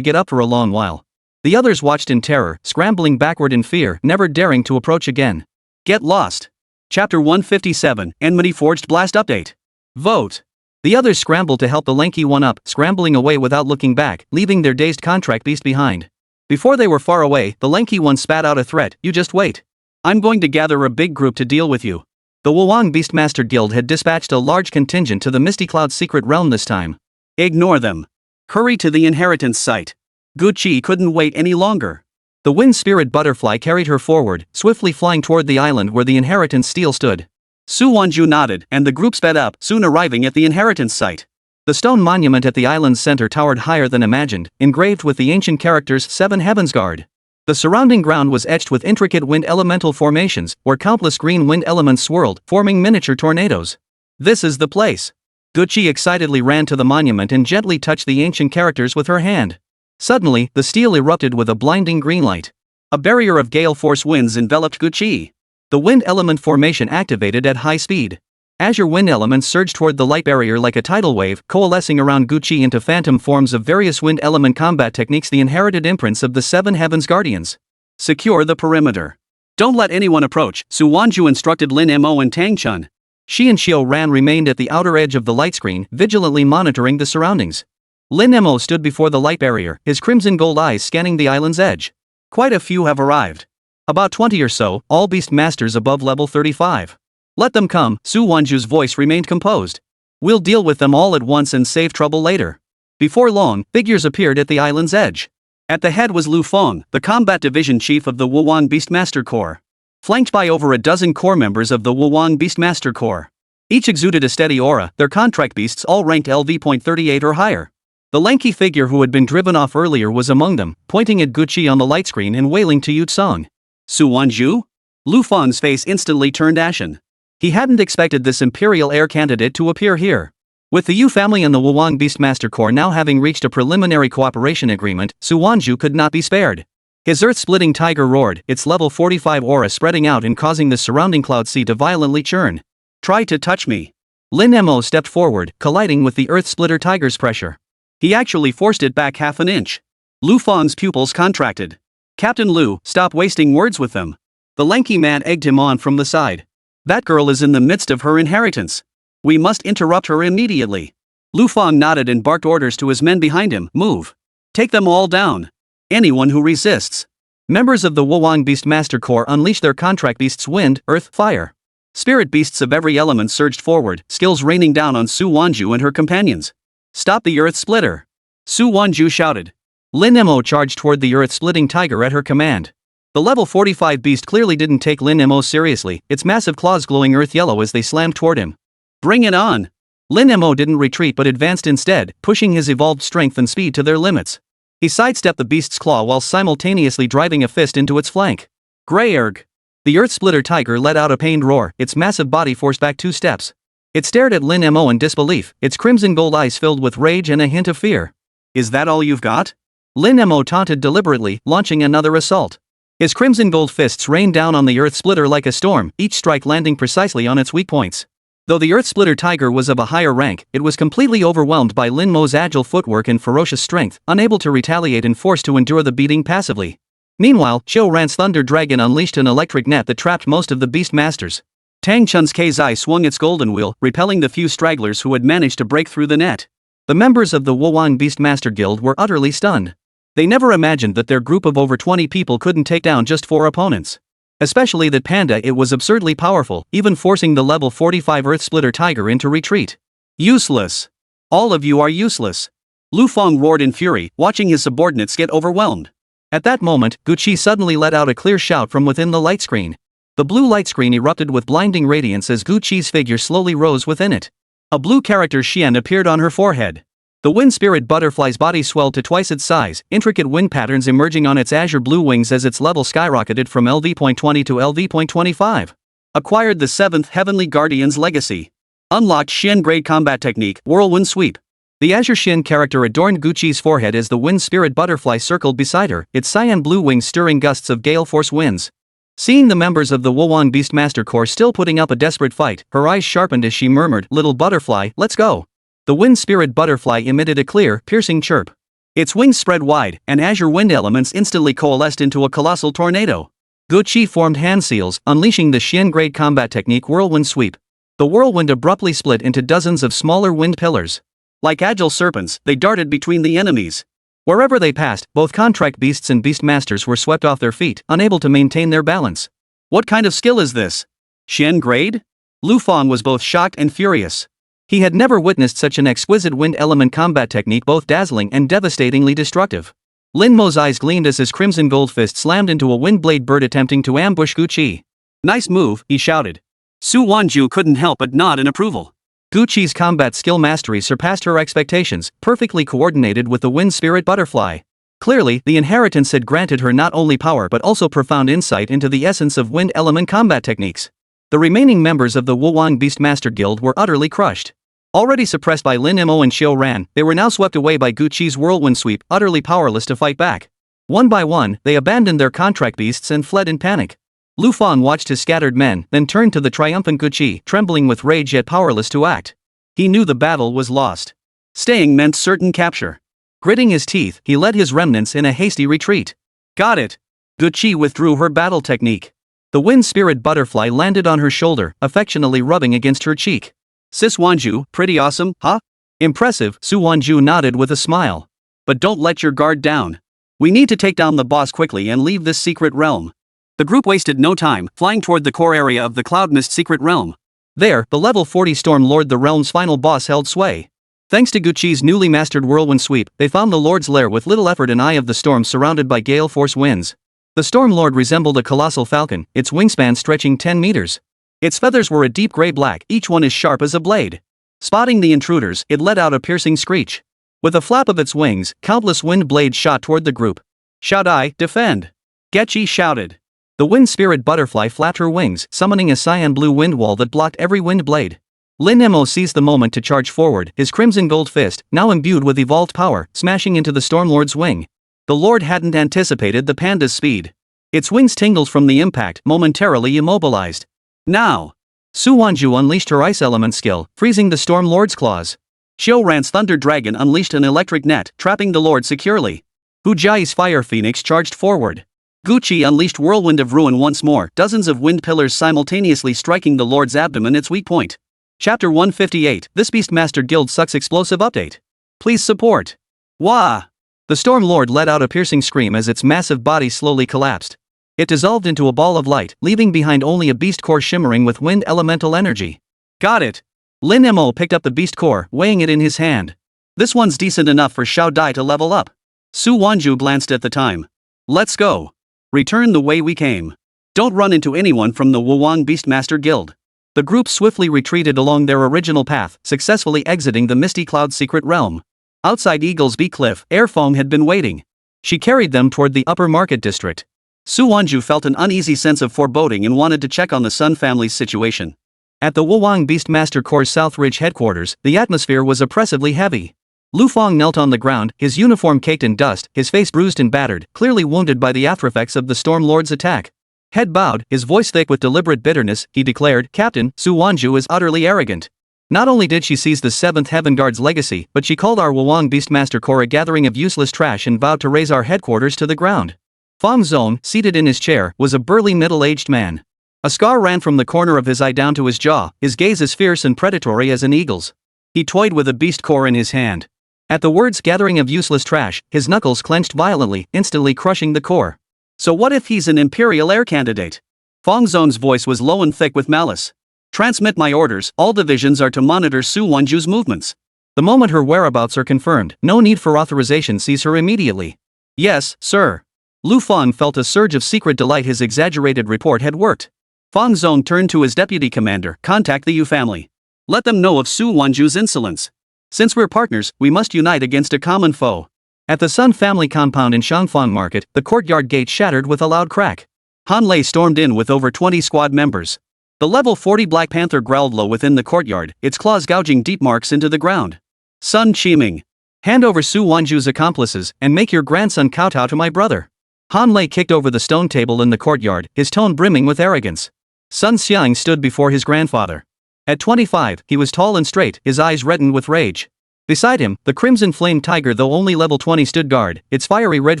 get up for a long while. The others watched in terror, scrambling backward in fear, never daring to approach again. Get lost. Chapter 157, Enmity Forged Blast Update. Vote. The others scrambled to help the lanky one up, scrambling away without looking back, leaving their dazed contract beast behind. Before they were far away, the lanky one spat out a threat, you just wait. I'm going to gather a big group to deal with you. The Wuwang Beastmaster Guild had dispatched a large contingent to the Misty Cloud secret realm this time. Ignore them. Hurry to the inheritance site. Gucci couldn't wait any longer. The wind spirit butterfly carried her forward, swiftly flying toward the island where the inheritance stele stood. Su Wanzhu nodded, and the group sped up, soon arriving at the inheritance site. The stone monument at the island's center towered higher than imagined, engraved with the ancient characters 7 Heavens Guard. The surrounding ground was etched with intricate wind elemental formations, where countless green wind elements swirled, forming miniature tornadoes. This is the place. Gucci excitedly ran to the monument and gently touched the ancient characters with her hand. Suddenly, the stele erupted with a blinding green light. A barrier of gale force winds enveloped Gucci. The wind element formation activated at high speed. Azure wind elements surged toward the light barrier like a tidal wave, coalescing around Gucci into phantom forms of various wind element combat techniques, the inherited imprints of the 7 Heavens Guardians. Secure the perimeter. Don't let anyone approach, Su Wanzhu instructed Lin Mo and Tang Chun. She and Xiu Ran remained at the outer edge of the light screen, vigilantly monitoring the surroundings. Lin Mo stood before the light barrier, his crimson gold eyes scanning the island's edge. Quite a few have arrived. About 20 or so, all beast masters above level 35. Let them come, Su Wanzhu's voice remained composed. We'll deal with them all at once and save trouble later. Before long, figures appeared at the island's edge. At the head was Lu Feng, the combat division chief of the Wuwang Beastmaster Corps. Flanked by over a dozen corps members of the Wuwang Beastmaster Corps. Each exuded a steady aura, their contract beasts all ranked LV.38 or higher. The lanky figure who had been driven off earlier was among them, pointing at Gucci on the light screen and wailing to Yu Song. Su Wanzhu? Lu Feng's face instantly turned ashen. He hadn't expected this imperial heir candidate to appear here. With the Yu family and the Wuwang Beastmaster Corps now having reached a preliminary cooperation agreement, Su Wanzhu could not be spared. His earth-splitting tiger roared, its level 45 aura spreading out and causing the surrounding cloud sea to violently churn. Try to touch me. Lin Mo stepped forward, colliding with the earth-splitter tiger's pressure. He actually forced it back half an inch. Lu Fang's pupils contracted. Captain Lu, stop wasting words with them. The lanky man egged him on from the side. That girl is in the midst of her inheritance. We must interrupt her immediately. Lu Fang nodded and barked orders to his men behind him, move. Take them all down. Anyone who resists. Members of the Wuwang Beastmaster Corps unleashed their contract beasts wind, earth, fire. Spirit beasts of every element surged forward, skills raining down on Su Wanzhu and her companions. Stop the earth splitter. Su Wanzhu shouted. Lin Mo charged toward the earth-splitting tiger at her command. The level 45 beast clearly didn't take Lin Mo seriously, its massive claws glowing earth yellow as they slammed toward him. Bring it on. Lin Mo didn't retreat but advanced instead, pushing his evolved strength and speed to their limits. He sidestepped the beast's claw while simultaneously driving a fist into its flank. Grey-erg. The earth-splitter tiger let out a pained roar, its massive body forced back 2 steps. It stared at Lin Mo in disbelief, its crimson gold eyes filled with rage and a hint of fear. Is that all you've got? Lin Mo taunted deliberately, launching another assault. His crimson gold fists rained down on the earth splitter like a storm, each strike landing precisely on its weak points. Though the earth splitter tiger was of a higher rank, it was completely overwhelmed by Lin Mo's agile footwork and ferocious strength, unable to retaliate and forced to endure the beating passively. Meanwhile, Qiu Ran's thunder dragon unleashed an electric net that trapped most of the beast masters. Tang Chun's Kezai swung its golden wheel, repelling the few stragglers who had managed to break through the net. The members of the Wuwang Beastmaster Guild were utterly stunned. They never imagined that their group of over 20 people couldn't take down just 4 opponents. Especially that Panda it was absurdly powerful, even forcing the level 45 Earth Splitter Tiger into retreat. Useless. All of you are useless. Lu Fang roared in fury, watching his subordinates get overwhelmed. At that moment, Guqi suddenly let out a clear shout from within the light screen. The blue light screen erupted with blinding radiance as Guqi's figure slowly rose within it. A blue character Xian appeared on her forehead. The wind spirit butterfly's body swelled to twice its size, intricate wind patterns emerging on its azure blue wings as its level skyrocketed from LV.20 to LV.25. Acquired the 7th Heavenly Guardian's Legacy. Unlocked Xian Grade Combat Technique, Whirlwind Sweep. The Azure Xian character adorned Guqi's forehead as the wind spirit butterfly circled beside her, its cyan blue wings stirring gusts of gale force winds. Seeing the members of the Wuwang Beastmaster Corps still putting up a desperate fight, her eyes sharpened as she murmured, "Little butterfly, let's go." The wind spirit butterfly emitted a clear, piercing chirp. Its wings spread wide, and azure wind elements instantly coalesced into a colossal tornado. Guqi formed hand seals, unleashing the Xian Grade Combat Technique Whirlwind Sweep. The whirlwind abruptly split into dozens of smaller wind pillars. Like agile serpents, they darted between the enemies. Wherever they passed, both contract beasts and beastmasters were swept off their feet, unable to maintain their balance. What kind of skill is this? Xian Grade? Lu Fang was both shocked and furious. He had never witnessed such an exquisite wind element combat technique, both dazzling and devastatingly destructive. Lin Mo's eyes gleamed as his crimson gold fist slammed into a wind blade bird attempting to ambush Guqi. "Nice move," he shouted. Su Wanzhu couldn't help but nod in approval. Guqi's combat skill mastery surpassed her expectations, perfectly coordinated with the wind spirit butterfly. Clearly, the inheritance had granted her not only power but also profound insight into the essence of wind element combat techniques. The remaining members of the Wuwang Beastmaster Guild were utterly crushed. Already suppressed by Lin Mo and Qiu Ran, they were now swept away by Guqi's whirlwind sweep, utterly powerless to fight back. One by one, they abandoned their contract beasts and fled in panic. Lu Fang watched his scattered men, then turned to the triumphant Guqi, trembling with rage yet powerless to act. He knew the battle was lost. Staying meant certain capture. Gritting his teeth, he led his remnants in a hasty retreat. Got it. Guqi withdrew her battle technique. The wind spirit butterfly landed on her shoulder, affectionately rubbing against her cheek. "Sis Wanzhu, pretty awesome, huh?" "Impressive," Su Wanzhu nodded with a smile. "But don't let your guard down. We need to take down the boss quickly and leave this secret realm." The group wasted no time, flying toward the core area of the Cloud Mist secret realm. There, the level 40 Storm Lord, the realm's final boss, held sway. Thanks to Guqi's newly mastered whirlwind sweep, they found the Lord's lair with little effort, an eye of the storm surrounded by gale force winds. The Storm Lord resembled a colossal falcon, its wingspan stretching 10 meters. Its feathers were a deep gray black, each one as sharp as a blade. Spotting the intruders, it let out a piercing screech. With a flap of its wings, countless wind blades shot toward the group. "Shaddai, defend!" Guqi shouted. The wind spirit butterfly flapped her wings, summoning a cyan blue wind wall that blocked every wind blade. Lin Mo seized the moment to charge forward, his crimson gold fist, now imbued with evolved power, smashing into the Stormlord's wing. The Lord hadn't anticipated the panda's speed. Its wings tingled from the impact, momentarily immobilized. Now! Su Wanzhu unleashed her ice element skill, freezing the Storm Lord's claws. Xiao Ran's Thunder Dragon unleashed an electric net, trapping the Lord securely. Hu Jia's Fire Phoenix charged forward. Guqi unleashed Whirlwind of Ruin once more, dozens of wind pillars simultaneously striking the Lord's abdomen, its weak point. Chapter 158, This Beastmaster Guild Sucks Explosive Update. Please support. Wah! The Storm Lord let out a piercing scream as its massive body slowly collapsed. It dissolved into a ball of light, leaving behind only a beast core shimmering with wind elemental energy. Got it! Lin Mo picked up the beast core, weighing it in his hand. This one's decent enough for Xiao Dai to level up. Su Wanzhu glanced at the time. Let's go. Return the way we came. Don't run into anyone from the Wuwang Beastmaster Guild. The group swiftly retreated along their original path, successfully exiting the Misty Cloud secret realm. Outside Eagle's Beak Cliff, Airfong had been waiting. She carried them toward the upper market district. Su Wanzhu felt an uneasy sense of foreboding and wanted to check on the Sun family's situation. At the Wuwang Beastmaster Corps' South Ridge headquarters, the atmosphere was oppressively heavy. Lu Fong knelt on the ground, his uniform caked in dust, his face bruised and battered, clearly wounded by the aftereffects of the Storm Lord's attack. Head bowed, his voice thick with deliberate bitterness, he declared, "Captain, Su Wanzhu is utterly arrogant. Not only did she seize the 7th Heaven Guard's legacy, but she called our Wuwang Beastmaster Corps a gathering of useless trash and vowed to raze our headquarters to the ground." Fang Zong, seated in his chair, was a burly middle-aged man. A scar ran from the corner of his eye down to his jaw, his gaze as fierce and predatory as an eagle's. He toyed with a beast core in his hand. At the words "gathering of useless trash," his knuckles clenched violently, instantly crushing the core. So what if he's an Imperial heir candidate? Fang Zong's voice was low and thick with malice. Transmit my orders, all divisions are to monitor Su Wanzhu's movements. The moment her whereabouts are confirmed, no need for authorization, seize her immediately. Yes, sir. Lu Fang felt a surge of secret delight his exaggerated report had worked. Fang Zong turned to his deputy commander, contact the Yu family. Let them know of Su Wanzhu's insolence. Since we're partners, we must unite against a common foe. At the Sun family compound in Shangfang Market, the courtyard gate shattered with a loud crack. Han Lei stormed in with over 20 squad members. The level 40 Black Panther growled low within the courtyard, its claws gouging deep marks into the ground. Sun Qiming. Hand over Su Wanzhu's accomplices, and make your grandson kowtow to my brother. Han Lei kicked over the stone table in the courtyard, his tone brimming with arrogance. Sun Xiang stood before his grandfather. At 25, he was tall and straight, his eyes reddened with rage. Beside him, the crimson flame tiger, though only level 20, stood guard, its fiery red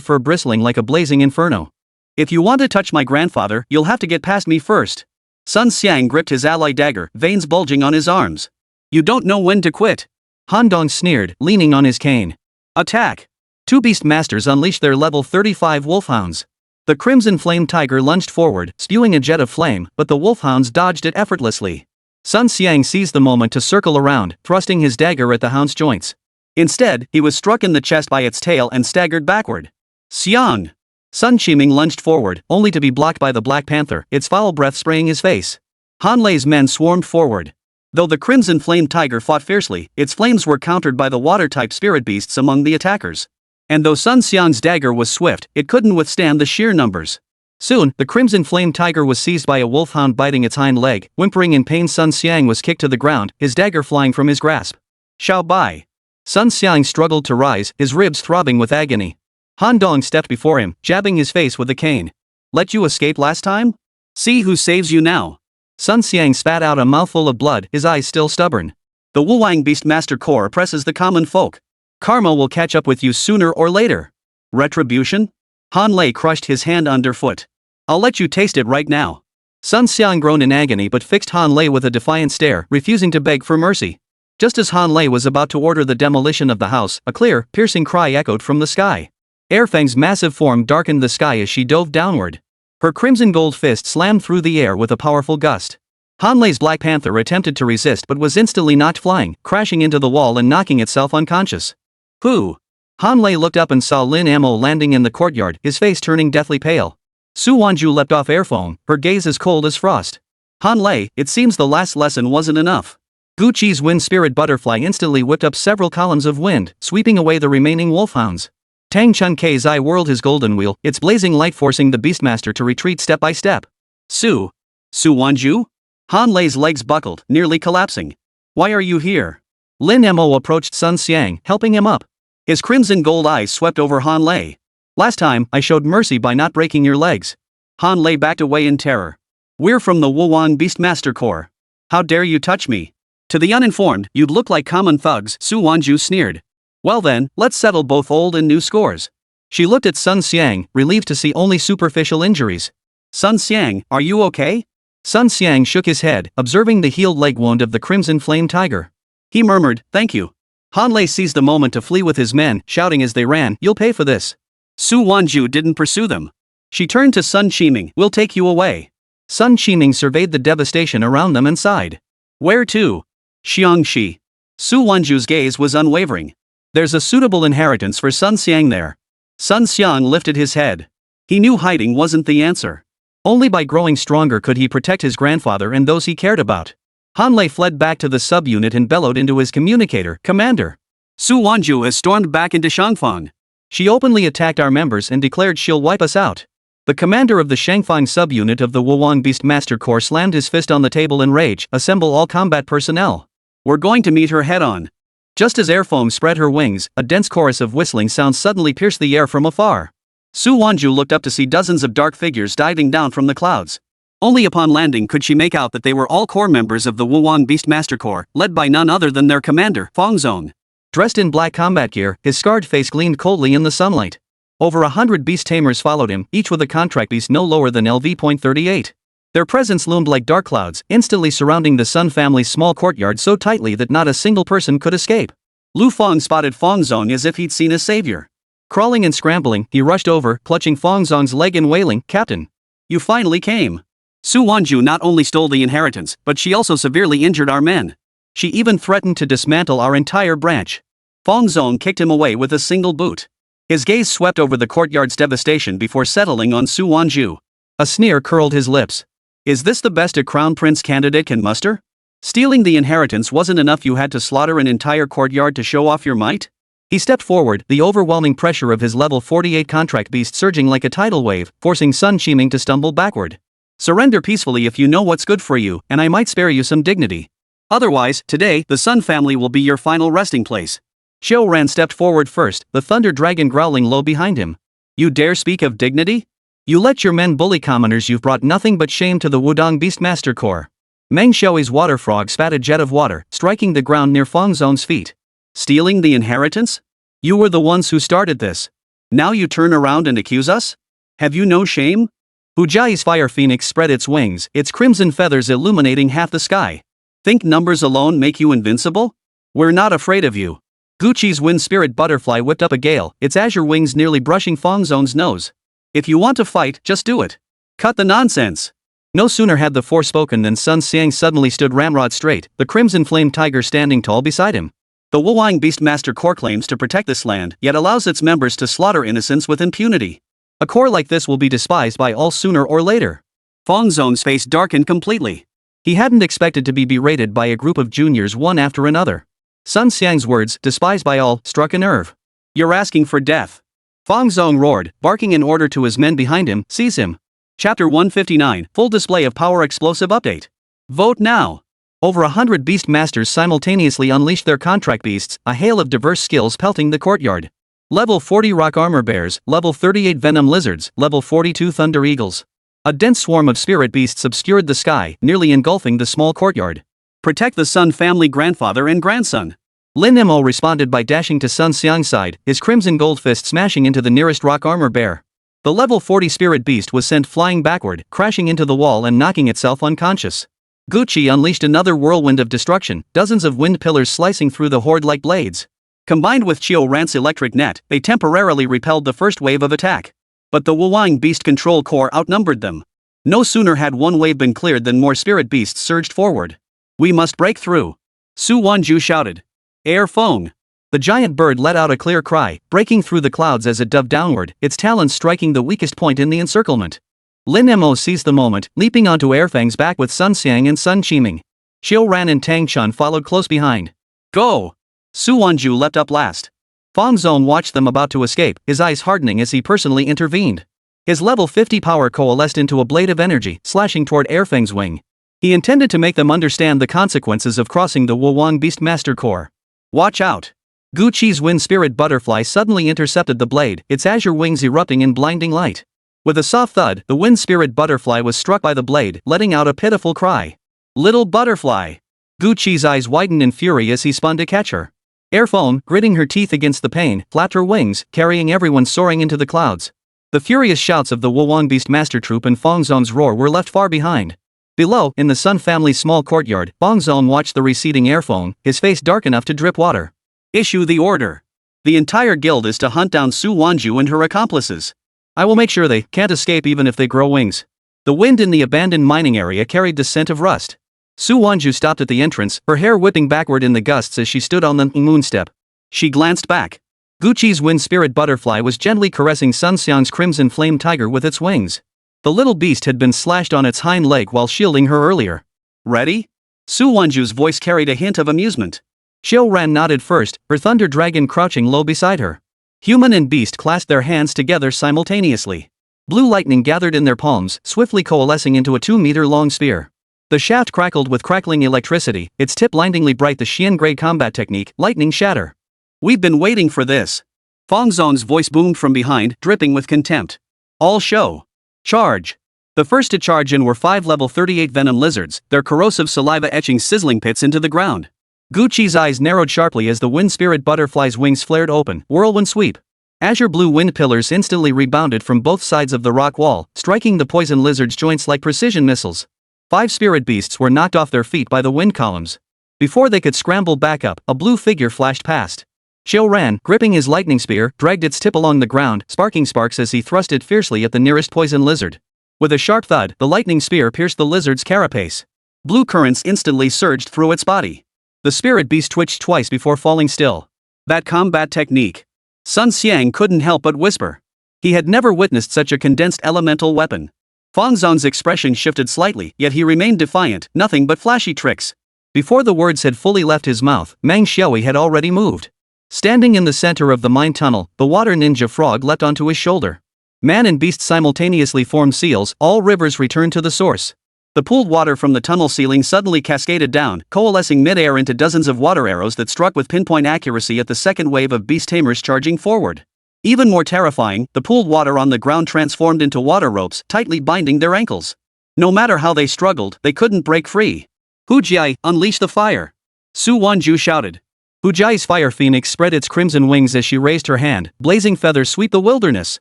fur bristling like a blazing inferno. If you want to touch my grandfather, you'll have to get past me first. Sun Xiang gripped his ally dagger, veins bulging on his arms. You don't know when to quit. Han Dong sneered, leaning on his cane. Attack! Two beast masters unleashed their level 35 wolfhounds. The crimson flame tiger lunged forward, spewing a jet of flame, but the wolfhounds dodged it effortlessly. Sun Xiang seized the moment to circle around, thrusting his dagger at the hound's joints. Instead, he was struck in the chest by its tail and staggered backward. Xiang! Sun Qiming lunged forward, only to be blocked by the Black Panther, its foul breath spraying his face. Han Lei's men swarmed forward. Though the crimson flame tiger fought fiercely, its flames were countered by the water-type spirit beasts among the attackers. And though Sun Xiang's dagger was swift, it couldn't withstand the sheer numbers. Soon, the crimson flame tiger was seized by a wolfhound biting its hind leg. Whimpering in pain, Sun Xiang was kicked to the ground, his dagger flying from his grasp. Xiao Bai. Sun Xiang struggled to rise, his ribs throbbing with agony. Han Dong stepped before him, jabbing his face with a cane. Let you escape last time? See who saves you now. Sun Xiang spat out a mouthful of blood, his eyes still stubborn. The Wuwang Beastmaster Corps oppresses the common folk. Karma will catch up with you sooner or later. Retribution? Han Lei crushed his hand underfoot. I'll let you taste it right now. Sun Xiang groaned in agony but fixed Han Lei with a defiant stare, refusing to beg for mercy. Just as Han Lei was about to order the demolition of the house, a clear, piercing cry echoed from the sky. Airfang's massive form darkened the sky as she dove downward. Her crimson gold fist slammed through the air with a powerful gust. Han Lei's Black Panther attempted to resist but was instantly knocked flying, crashing into the wall and knocking itself unconscious. Who? Han Lei looked up and saw Lin Mo landing in the courtyard, his face turning deathly pale. Su Wanzhu leapt off Airfong, her gaze as cold as frost. Han Lei, it seems the last lesson wasn't enough. Guqi's wind spirit butterfly instantly whipped up several columns of wind, sweeping away the remaining wolfhounds. Tang Chun Kei's eye whirled his golden wheel, its blazing light forcing the Beastmaster to retreat step by step. Su Wanzhu? Han Lei's legs buckled, nearly collapsing. Why are you here? Lin Mo approached Sun Xiang, helping him up. His crimson gold eyes swept over Han Lei. Last time, I showed mercy by not breaking your legs. Han Lei backed away in terror. We're from the Wuwang Beastmaster Corps. How dare you touch me? To the uninformed, you'd look like common thugs, Su Wanzhu sneered. Well then, let's settle both old and new scores. She looked at Sun Xiang, relieved to see only superficial injuries. Sun Xiang, are you okay? Sun Xiang shook his head, observing the healed leg wound of the Crimson Flame Tiger. He murmured, thank you. Han Lei seized the moment to flee with his men, shouting as they ran, you'll pay for this. Su Wanzhu didn't pursue them. She turned to Sun Qiming, we'll take you away. Sun Qiming surveyed the devastation around them and sighed. Where to? Xiangxi. Su Wanzhu's gaze was unwavering. There's a suitable inheritance for Sun Xiang there. Sun Xiang lifted his head. He knew hiding wasn't the answer. Only by growing stronger could he protect his grandfather and those he cared about. Han Lei fled back to the subunit and bellowed into his communicator, Commander. Su Wanzhu has stormed back into Shangfang. She openly attacked our members and declared she'll wipe us out. The commander of the Shangfang subunit of the Wuwang Beastmaster Corps slammed his fist on the table in rage, assemble all combat personnel. We're going to meet her head-on. Just as air foam spread her wings, a dense chorus of whistling sounds suddenly pierced the air from afar. Su Wanzhu looked up to see dozens of dark figures diving down from the clouds. Only upon landing could she make out that they were all corps members of the Wuwang Beastmaster Corps, led by none other than their commander, Fangzong. Dressed in black combat gear, his scarred face gleamed coldly in the sunlight. Over 100 beast tamers followed him, each with a contract beast no lower than LV.38. Their presence loomed like dark clouds, instantly surrounding the Sun family's small courtyard so tightly that not a single person could escape. Lu Fang spotted Fangzong as if he'd seen a savior. Crawling and scrambling, he rushed over, clutching Fangzong's leg and wailing, Captain. You finally came. Su Wanzhu not only stole the inheritance, but she also severely injured our men. She even threatened to dismantle our entire branch. Fangzong kicked him away with a single boot. His gaze swept over the courtyard's devastation before settling on Su Wanzhu. A sneer curled his lips. Is this the best a crown prince candidate can muster? Stealing the inheritance wasn't enough, you had to slaughter an entire courtyard to show off your might? He stepped forward, the overwhelming pressure of his level 48 contract beast surging like a tidal wave, forcing Sun Qiming to stumble backward. Surrender peacefully if you know what's good for you, and I might spare you some dignity. Otherwise, today, the Sun family will be your final resting place. Xiao Ran stepped forward first, the thunder dragon growling low behind him. You dare speak of dignity? You let your men bully commoners, you've brought nothing but shame to the Wudong Beastmaster Corps. Meng Xiaoi's water frog spat a jet of water, striking the ground near Fangzong's feet. Stealing the inheritance? You were the ones who started this. Now you turn around and accuse us? Have you no shame? Hujai's fire phoenix spread its wings, its crimson feathers illuminating half the sky. Think numbers alone make you invincible? We're not afraid of you. Guqi's wind spirit butterfly whipped up a gale, its azure wings nearly brushing Fangzong's nose. If you want to fight, just do it. Cut the nonsense. No sooner had the four spoken than Sun Xiang suddenly stood ramrod straight, the crimson flame tiger standing tall beside him. The Wuwang Beastmaster Corps claims to protect this land, yet allows its members to slaughter innocents with impunity. A corps like this will be despised by all sooner or later. Fangzong's face darkened completely. He hadn't expected to be berated by a group of juniors one after another. Sun Xiang's words, despised by all, struck a nerve. You're asking for death. Fangzong roared, barking an order to his men behind him, seize him. Chapter 159, Full Display of Power Explosive Update. Vote now. Over 100 beast masters simultaneously unleashed their contract beasts, a hail of diverse skills pelting the courtyard. Level 40 rock armor bears, level 38 venom lizards, level 42 thunder eagles. A dense swarm of spirit beasts obscured the sky, nearly engulfing the small courtyard. Protect the Sun family grandfather and grandson. Lin Mo responded by dashing to Sun Xiang's side, his crimson gold fist smashing into the nearest rock armor bear. The level 40 spirit beast was sent flying backward, crashing into the wall and knocking itself unconscious. Guqi unleashed another whirlwind of destruction, dozens of wind pillars slicing through the horde like blades. Combined with Qiu Ran's electric net, they temporarily repelled the first wave of attack. But the Wuwang Beast Control Corps outnumbered them. No sooner had one wave been cleared than more spirit beasts surged forward. We must break through. Su Wanzhu shouted. Air Feng. The giant bird let out a clear cry, breaking through the clouds as it dove downward, its talons striking the weakest point in the encirclement. Lin Mo seized the moment, leaping onto Airfang's back with Sun Xiang and Sun Qiming. Xiu Ran and Tang Chun followed close behind. Go! Su Wanzhu leapt up last. Fangzong watched them about to escape, his eyes hardening as he personally intervened. His level 50 power coalesced into a blade of energy, slashing toward Airfang's wing. He intended to make them understand the consequences of crossing the Wuwang Beastmaster Corps. Watch out! Gu Qi's wind spirit butterfly suddenly intercepted the blade, its azure wings erupting in blinding light. With a soft thud, the wind spirit butterfly was struck by the blade, letting out a pitiful cry. Little butterfly! Gu Qi's eyes widened in fury as he spun to catch her. Airphone, gritting her teeth against the pain, flapped her wings, carrying everyone soaring into the clouds. The furious shouts of the Wuwang Beast Master Troop and Fangzong's roar were left far behind. Below, in the Sun family's small courtyard, Fangzong watched the receding airphone, his face dark enough to drip water. Issue the order. The entire guild is to hunt down Su Wanzhu and her accomplices. I will make sure they can't escape even if they grow wings. The wind in the abandoned mining area carried the scent of rust. Su Wanzhu stopped at the entrance, her hair whipping backward in the gusts as she stood on the moon step. She glanced back. Gu Qi's wind spirit butterfly was gently caressing Sun Xiang's crimson flame tiger with its wings. The little beast had been slashed on its hind leg while shielding her earlier. Ready? Su Wanzhu's voice carried a hint of amusement. Xiao Ran nodded first, her thunder dragon crouching low beside her. Human and beast clasped their hands together simultaneously. Blue lightning gathered in their palms, swiftly coalescing into a 2-meter-long spear. The shaft crackled with crackling electricity, its tip blindingly bright, the Xian-grade combat technique, lightning shatter. We've been waiting for this. Fangzong's voice boomed from behind, dripping with contempt. All show. Charge. The first to charge in were 5 level 38 venom lizards, their corrosive saliva etching sizzling pits into the ground. Gu Qi's eyes narrowed sharply as the wind spirit butterfly's wings flared open, whirlwind sweep. Azure blue wind pillars instantly rebounded from both sides of the rock wall, striking the poison lizard's joints like precision missiles. 5 spirit beasts were knocked off their feet by the wind columns. Before they could scramble back up, a blue figure flashed past. Xiao Ran, gripping his lightning spear, dragged its tip along the ground, sparking sparks as he thrust it fiercely at the nearest poison lizard. With a sharp thud, the lightning spear pierced the lizard's carapace. Blue currents instantly surged through its body. The spirit beast twitched twice before falling still. That combat technique. Sun Xiang couldn't help but whisper. He had never witnessed such a condensed elemental weapon. Fangzong's expression shifted slightly, yet he remained defiant, nothing but flashy tricks. Before the words had fully left his mouth, Meng Xiaoyi had already moved. Standing in the center of the mine tunnel, the water ninja frog leapt onto his shoulder. Man and beast simultaneously formed seals, all rivers returned to the source. The pooled water from the tunnel ceiling suddenly cascaded down, coalescing mid-air into dozens of water arrows that struck with pinpoint accuracy at the second wave of beast tamers charging forward. Even more terrifying, the pooled water on the ground transformed into water ropes, tightly binding their ankles. No matter how they struggled, they couldn't break free. Hu Jia, unleash the fire! Su Wanzhu shouted. Hu Jia's fire phoenix spread its crimson wings as she raised her hand, blazing feathers sweep the wilderness.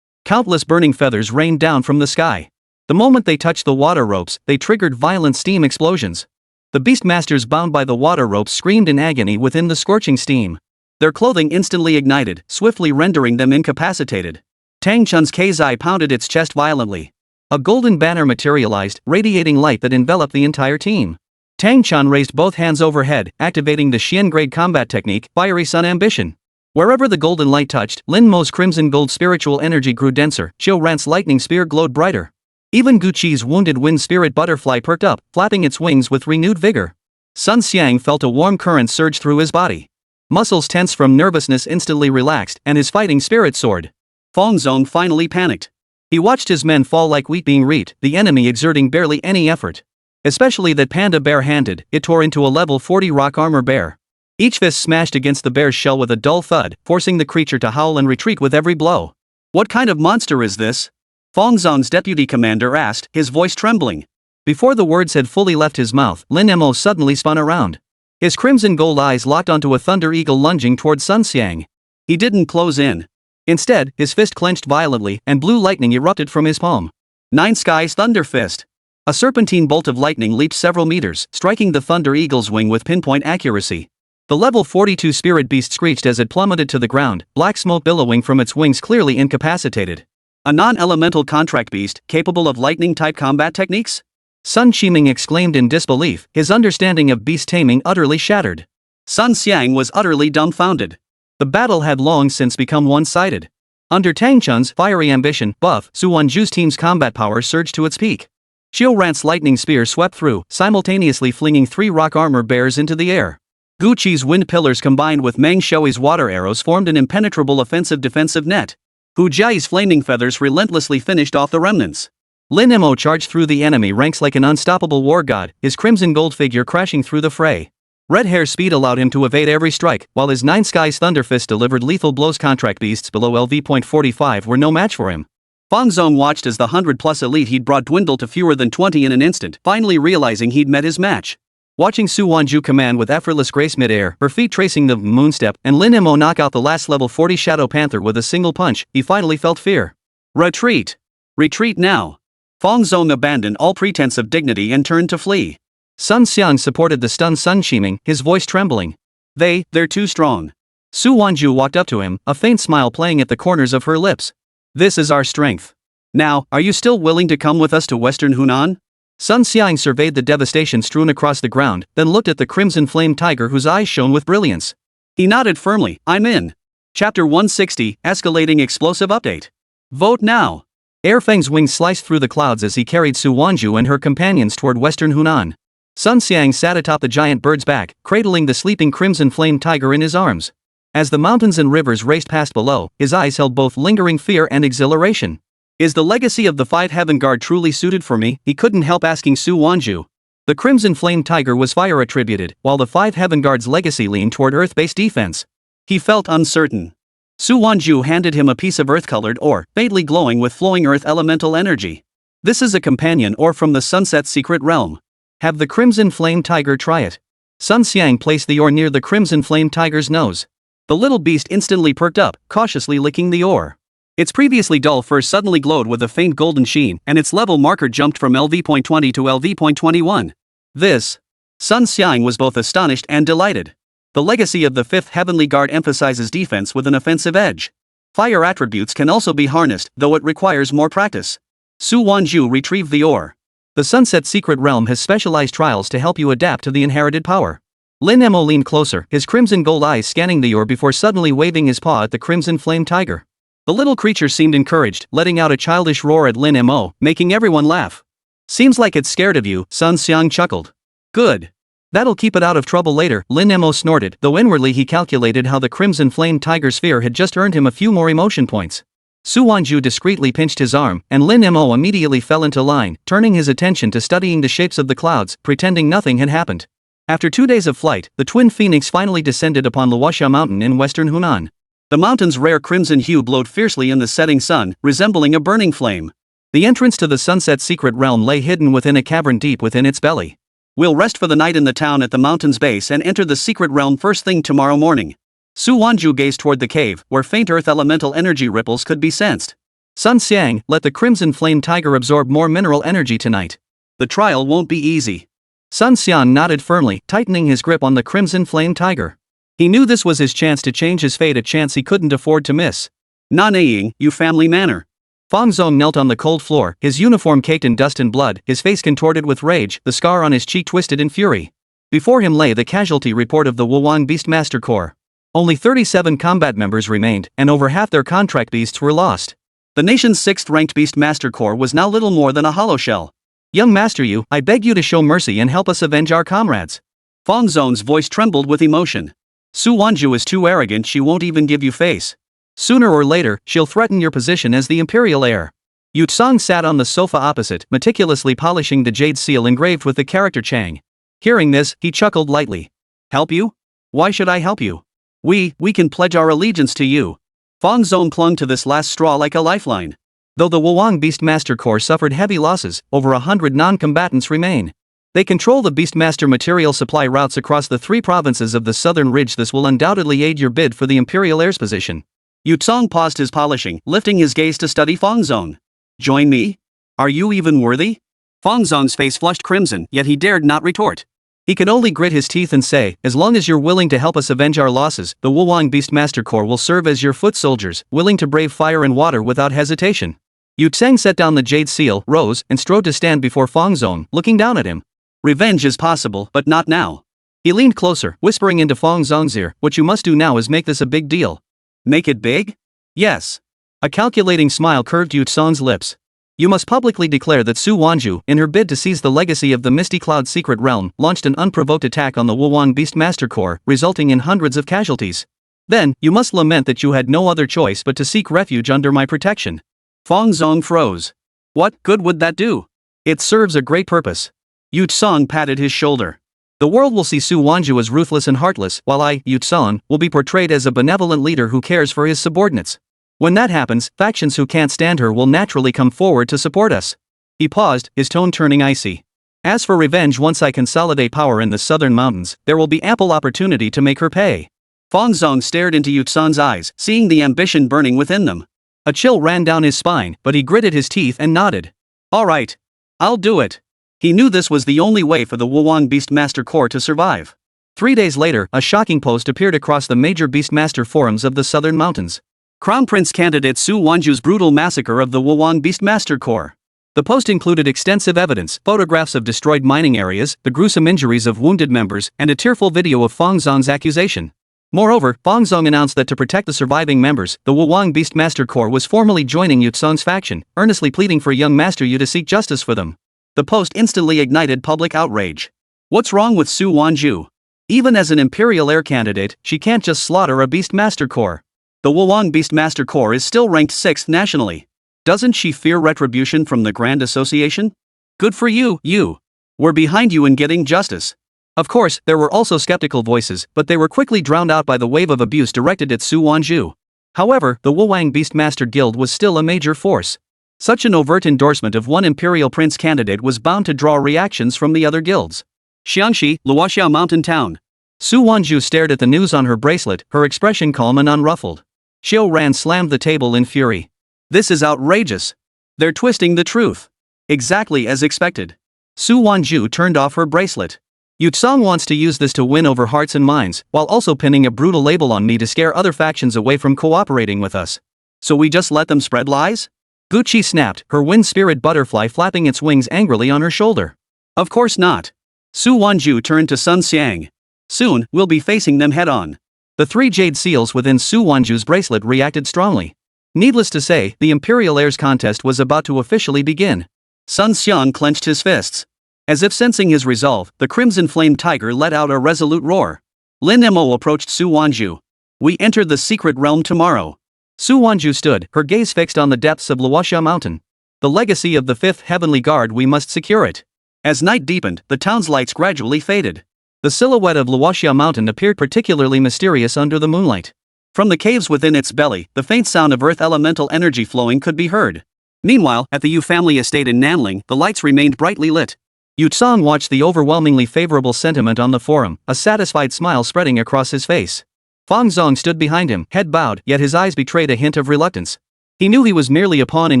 Countless burning feathers rained down from the sky. The moment they touched the water ropes, they triggered violent steam explosions. The beastmasters bound by the water ropes screamed in agony within the scorching steam. Their clothing instantly ignited, swiftly rendering them incapacitated. Tang Chun's Kazai pounded its chest violently. A golden banner materialized, radiating light that enveloped the entire team. Tang Chun raised both hands overhead, activating the Xian-grade combat technique, Fiery Sun Ambition. Wherever the golden light touched, Lin Mo's crimson gold spiritual energy grew denser, Xiao Ran's lightning spear glowed brighter. Even Gu Qi's wounded wind spirit butterfly perked up, flapping its wings with renewed vigor. Sun Xiang felt a warm current surge through his body. Muscles tense from nervousness instantly relaxed, and his fighting spirit soared. Fangzong finally panicked. He watched his men fall like wheat being reaped, the enemy exerting barely any effort. Especially that panda bare-handed, it tore into a level 40 rock armor bear. Each fist smashed against the bear's shell with a dull thud, forcing the creature to howl and retreat with every blow. What kind of monster is this? Fangzong's deputy commander asked, his voice trembling. Before the words had fully left his mouth, Lin Mo suddenly spun around. His crimson gold eyes locked onto a thunder eagle lunging toward Sun Xiang. He didn't close in. Instead, his fist clenched violently, and blue lightning erupted from his palm. Nine Skies Thunder Fist. A serpentine bolt of lightning leaped several meters, striking the thunder eagle's wing with pinpoint accuracy. The level 42 spirit beast screeched as it plummeted to the ground, black smoke billowing from its wings, clearly incapacitated. A non-elemental contract beast, capable of lightning-type combat techniques? Sun Qiming exclaimed in disbelief, his understanding of beast taming utterly shattered. Sun Xiang was utterly dumbfounded. The battle had long since become one-sided. Under Tang Chun's fiery ambition buff, Su Wanzhu's team's combat power surged to its peak. Xiao Ran's lightning spear swept through, simultaneously flinging 3 rock armor bears into the air. Gu Qi's wind pillars combined with Meng Xiaoyi's water arrows formed an impenetrable offensive-defensive net. Hu Jia's flaming feathers relentlessly finished off the remnants. Lin Mo charged through the enemy ranks like an unstoppable war god, his crimson gold figure crashing through the fray. Red hair's speed allowed him to evade every strike, while his Nine Skies Thunder Fist delivered lethal blows. Contract beasts below LV.45 were no match for him. Fangzong watched as the 100-plus elite he'd brought dwindled to fewer than 20 in an instant, finally realizing he'd met his match. Watching Su Wanzhu command with effortless grace mid-air, her feet tracing the moonstep, and Lin Mo knock out the last level 40 Shadow Panther with a single punch, he finally felt fear. Retreat! Retreat now! Fangzong abandoned all pretense of dignity and turned to flee. Sun Xiang supported the stunned Sun Shiming, his voice trembling. They're too strong. Su Wanzhu walked up to him, a faint smile playing at the corners of her lips. This is our strength. Now, are you still willing to come with us to Western Hunan? Sun Xiang surveyed the devastation strewn across the ground, then looked at the crimson flame tiger whose eyes shone with brilliance. He nodded firmly. I'm in. Chapter 160, Escalating Explosive Update. Vote now. Airfang's wings sliced through the clouds as he carried Su Wanzhu and her companions toward Western Hunan. Sun Xiang sat atop the giant bird's back, cradling the sleeping crimson flame tiger in his arms. As the mountains and rivers raced past below, his eyes held both lingering fear and exhilaration. Is the legacy of the Five Heaven Guard truly suited for me? He couldn't help asking Su Wanzhu. The crimson flame tiger was fire attributed, while the Five Heaven Guard's legacy leaned toward earth-based defense. He felt uncertain. Su Wanzhu handed him a piece of earth-colored ore, faintly glowing with flowing earth elemental energy. This is a companion ore from the Sunset's secret realm. Have the crimson flame tiger try it. Sun Xiang placed the ore near the crimson flame tiger's nose. The little beast instantly perked up, cautiously licking the ore. Its previously dull fur suddenly glowed with a faint golden sheen, and its level marker jumped from LV.20 to LV.21. This. Sun Xiang was both astonished and delighted. The legacy of the Fifth Heavenly Guard emphasizes defense with an offensive edge. Fire attributes can also be harnessed, though it requires more practice. Su Wanzhu retrieved the ore. The Sunset Secret Realm has specialized trials to help you adapt to the inherited power. Lin Mo leaned closer, his crimson gold eyes scanning the ore before suddenly waving his paw at the crimson flame tiger. The little creature seemed encouraged, letting out a childish roar at Lin Mo, making everyone laugh. Seems like it's scared of you, Sun Xiang chuckled. Good. That'll keep it out of trouble later, Lin Mo snorted, though inwardly he calculated how the crimson flame tiger's fear had just earned him a few more emotion points. Su Wanzhu discreetly pinched his arm, and Lin Mo immediately fell into line, turning his attention to studying the shapes of the clouds, pretending nothing had happened. After 2 days of flight, the twin phoenix finally descended upon Luoxia Mountain in western Hunan. The mountain's rare crimson hue glowed fiercely in the setting sun, resembling a burning flame. The entrance to the Sunset's secret realm lay hidden within a cavern deep within its belly. We'll rest for the night in the town at the mountain's base and enter the secret realm first thing tomorrow morning. Su Wanzhu gazed toward the cave, where faint earth elemental energy ripples could be sensed. Sun Xiang, let the crimson flame tiger absorb more mineral energy tonight. The trial won't be easy. Sun Xiang nodded firmly, tightening his grip on the crimson flame tiger. He knew this was his chance to change his fate, a chance he couldn't afford to miss. Nanaying, you family manner. Fangzong knelt on the cold floor, his uniform caked in dust and blood, his face contorted with rage, the scar on his cheek twisted in fury. Before him lay the casualty report of the Wuwang Beastmaster Corps. Only 37 combat members remained, and over half their contract beasts were lost. The nation's 6th-ranked Beastmaster Corps was now little more than a hollow shell. Young Master Yu, I beg you to show mercy and help us avenge our comrades. Fangzong's voice trembled with emotion. Su Wanzhu is too arrogant, she won't even give you face. Sooner or later, she'll threaten your position as the imperial heir. Yu Tsang sat on the sofa opposite, meticulously polishing the jade seal engraved with the character Chang. Hearing this, he chuckled lightly. Help you? Why should I help you? We can pledge our allegiance to you. Fangzong clung to this last straw like a lifeline. Though the Wuwang Beastmaster Corps suffered heavy losses, over 100 non-combatants remain. They control the Beastmaster material supply routes across the 3 provinces of the southern ridge. This will undoubtedly aid your bid for the imperial heir's position. Yu Tsang paused his polishing, lifting his gaze to study Fangzong. Join me? Are you even worthy? Fangzong's face flushed crimson, yet he dared not retort. He could only grit his teeth and say, as long as you're willing to help us avenge our losses, the Wuwang Beastmaster Corps will serve as your foot soldiers, willing to brave fire and water without hesitation. Yu Tsang set down the jade seal, rose, and strode to stand before Fangzong, looking down at him. Revenge is possible, but not now. He leaned closer, whispering into Fangzong's ear, what you must do now is make this a big deal. Make it big? Yes. A calculating smile curved Yu Tsang's lips. You must publicly declare that Su Wanzhu, in her bid to seize the legacy of the Misty Cloud secret realm, launched an unprovoked attack on the Wuwang Beastmaster Corps, resulting in hundreds of casualties. Then, you must lament that you had no other choice but to seek refuge under my protection. Fangzong froze. What good would that do? It serves a great purpose. Yu Tsang patted his shoulder. The world will see Su Wanzhu as ruthless and heartless, while I, Yutsong, will be portrayed as a benevolent leader who cares for his subordinates. When that happens, factions who can't stand her will naturally come forward to support us. He paused, his tone turning icy. As for revenge, once I consolidate power in the southern mountains, there will be ample opportunity to make her pay. Fangzong stared into Yutsong's eyes, seeing the ambition burning within them. A chill ran down his spine, but he gritted his teeth and nodded. All right. I'll do it. He knew this was the only way for the Wuwang Beastmaster Corps to survive. 3 days later, a shocking post appeared across the major Beastmaster forums of the southern mountains. Crown Prince candidate Su Wanzhu's brutal massacre of the Wuwang Beastmaster Corps. The post included extensive evidence, photographs of destroyed mining areas, the gruesome injuries of wounded members, and a tearful video of Fangzong's accusation. Moreover, Fangzong announced that to protect the surviving members, the Wuwang Beastmaster Corps was formally joining Yutsong's faction, earnestly pleading for young Master Yu to seek justice for them. The post instantly ignited public outrage. What's wrong with Su Wanzhu? Even as an Imperial heir candidate, she can't just slaughter a Beastmaster Corps. The Wuwang Beastmaster Corps is still ranked 6th nationally. Doesn't she fear retribution from the Grand Association? Good for you, Yu. We're behind you in getting justice. Of course, there were also skeptical voices, but they were quickly drowned out by the wave of abuse directed at Su Wanzhu. However, the Wuwang Beastmaster Guild was still a major force. Such an overt endorsement of one Imperial Prince candidate was bound to draw reactions from the other guilds. Xiangxi, Luoxiao Mountain Town. Su Wanzhu stared at the news on her bracelet, her expression calm and unruffled. Xiao Ran slammed the table in fury. This is outrageous. They're twisting the truth. Exactly as expected. Su Wanzhu turned off her bracelet. Yutsong wants to use this to win over hearts and minds, while also pinning a brutal label on me to scare other factions away from cooperating with us. So we just let them spread lies? Gucci snapped, her wind-spirit butterfly flapping its wings angrily on her shoulder. Of course not. Su Wanzhu turned to Sun Xiang. Soon, we'll be facing them head-on. The 3 jade seals within Su Wanzhu's bracelet reacted strongly. Needless to say, the Imperial Heirs contest was about to officially begin. Sun Xiang clenched his fists. As if sensing his resolve, the crimson-flamed tiger let out a resolute roar. Lin Mo approached Su Wanzhu. We enter the secret realm tomorrow. Su Wanzhu stood, her gaze fixed on the depths of Luoxia Mountain. The legacy of the 5th Heavenly Guard, we must secure it. As night deepened, the town's lights gradually faded. The silhouette of Luoxia Mountain appeared particularly mysterious under the moonlight. From the caves within its belly, the faint sound of earth elemental energy flowing could be heard. Meanwhile, at the Yu family estate in Nanling, the lights remained brightly lit. Yutsong watched the overwhelmingly favorable sentiment on the forum, a satisfied smile spreading across his face. Fangzong stood behind him, head bowed, yet his eyes betrayed a hint of reluctance. He knew he was merely a pawn in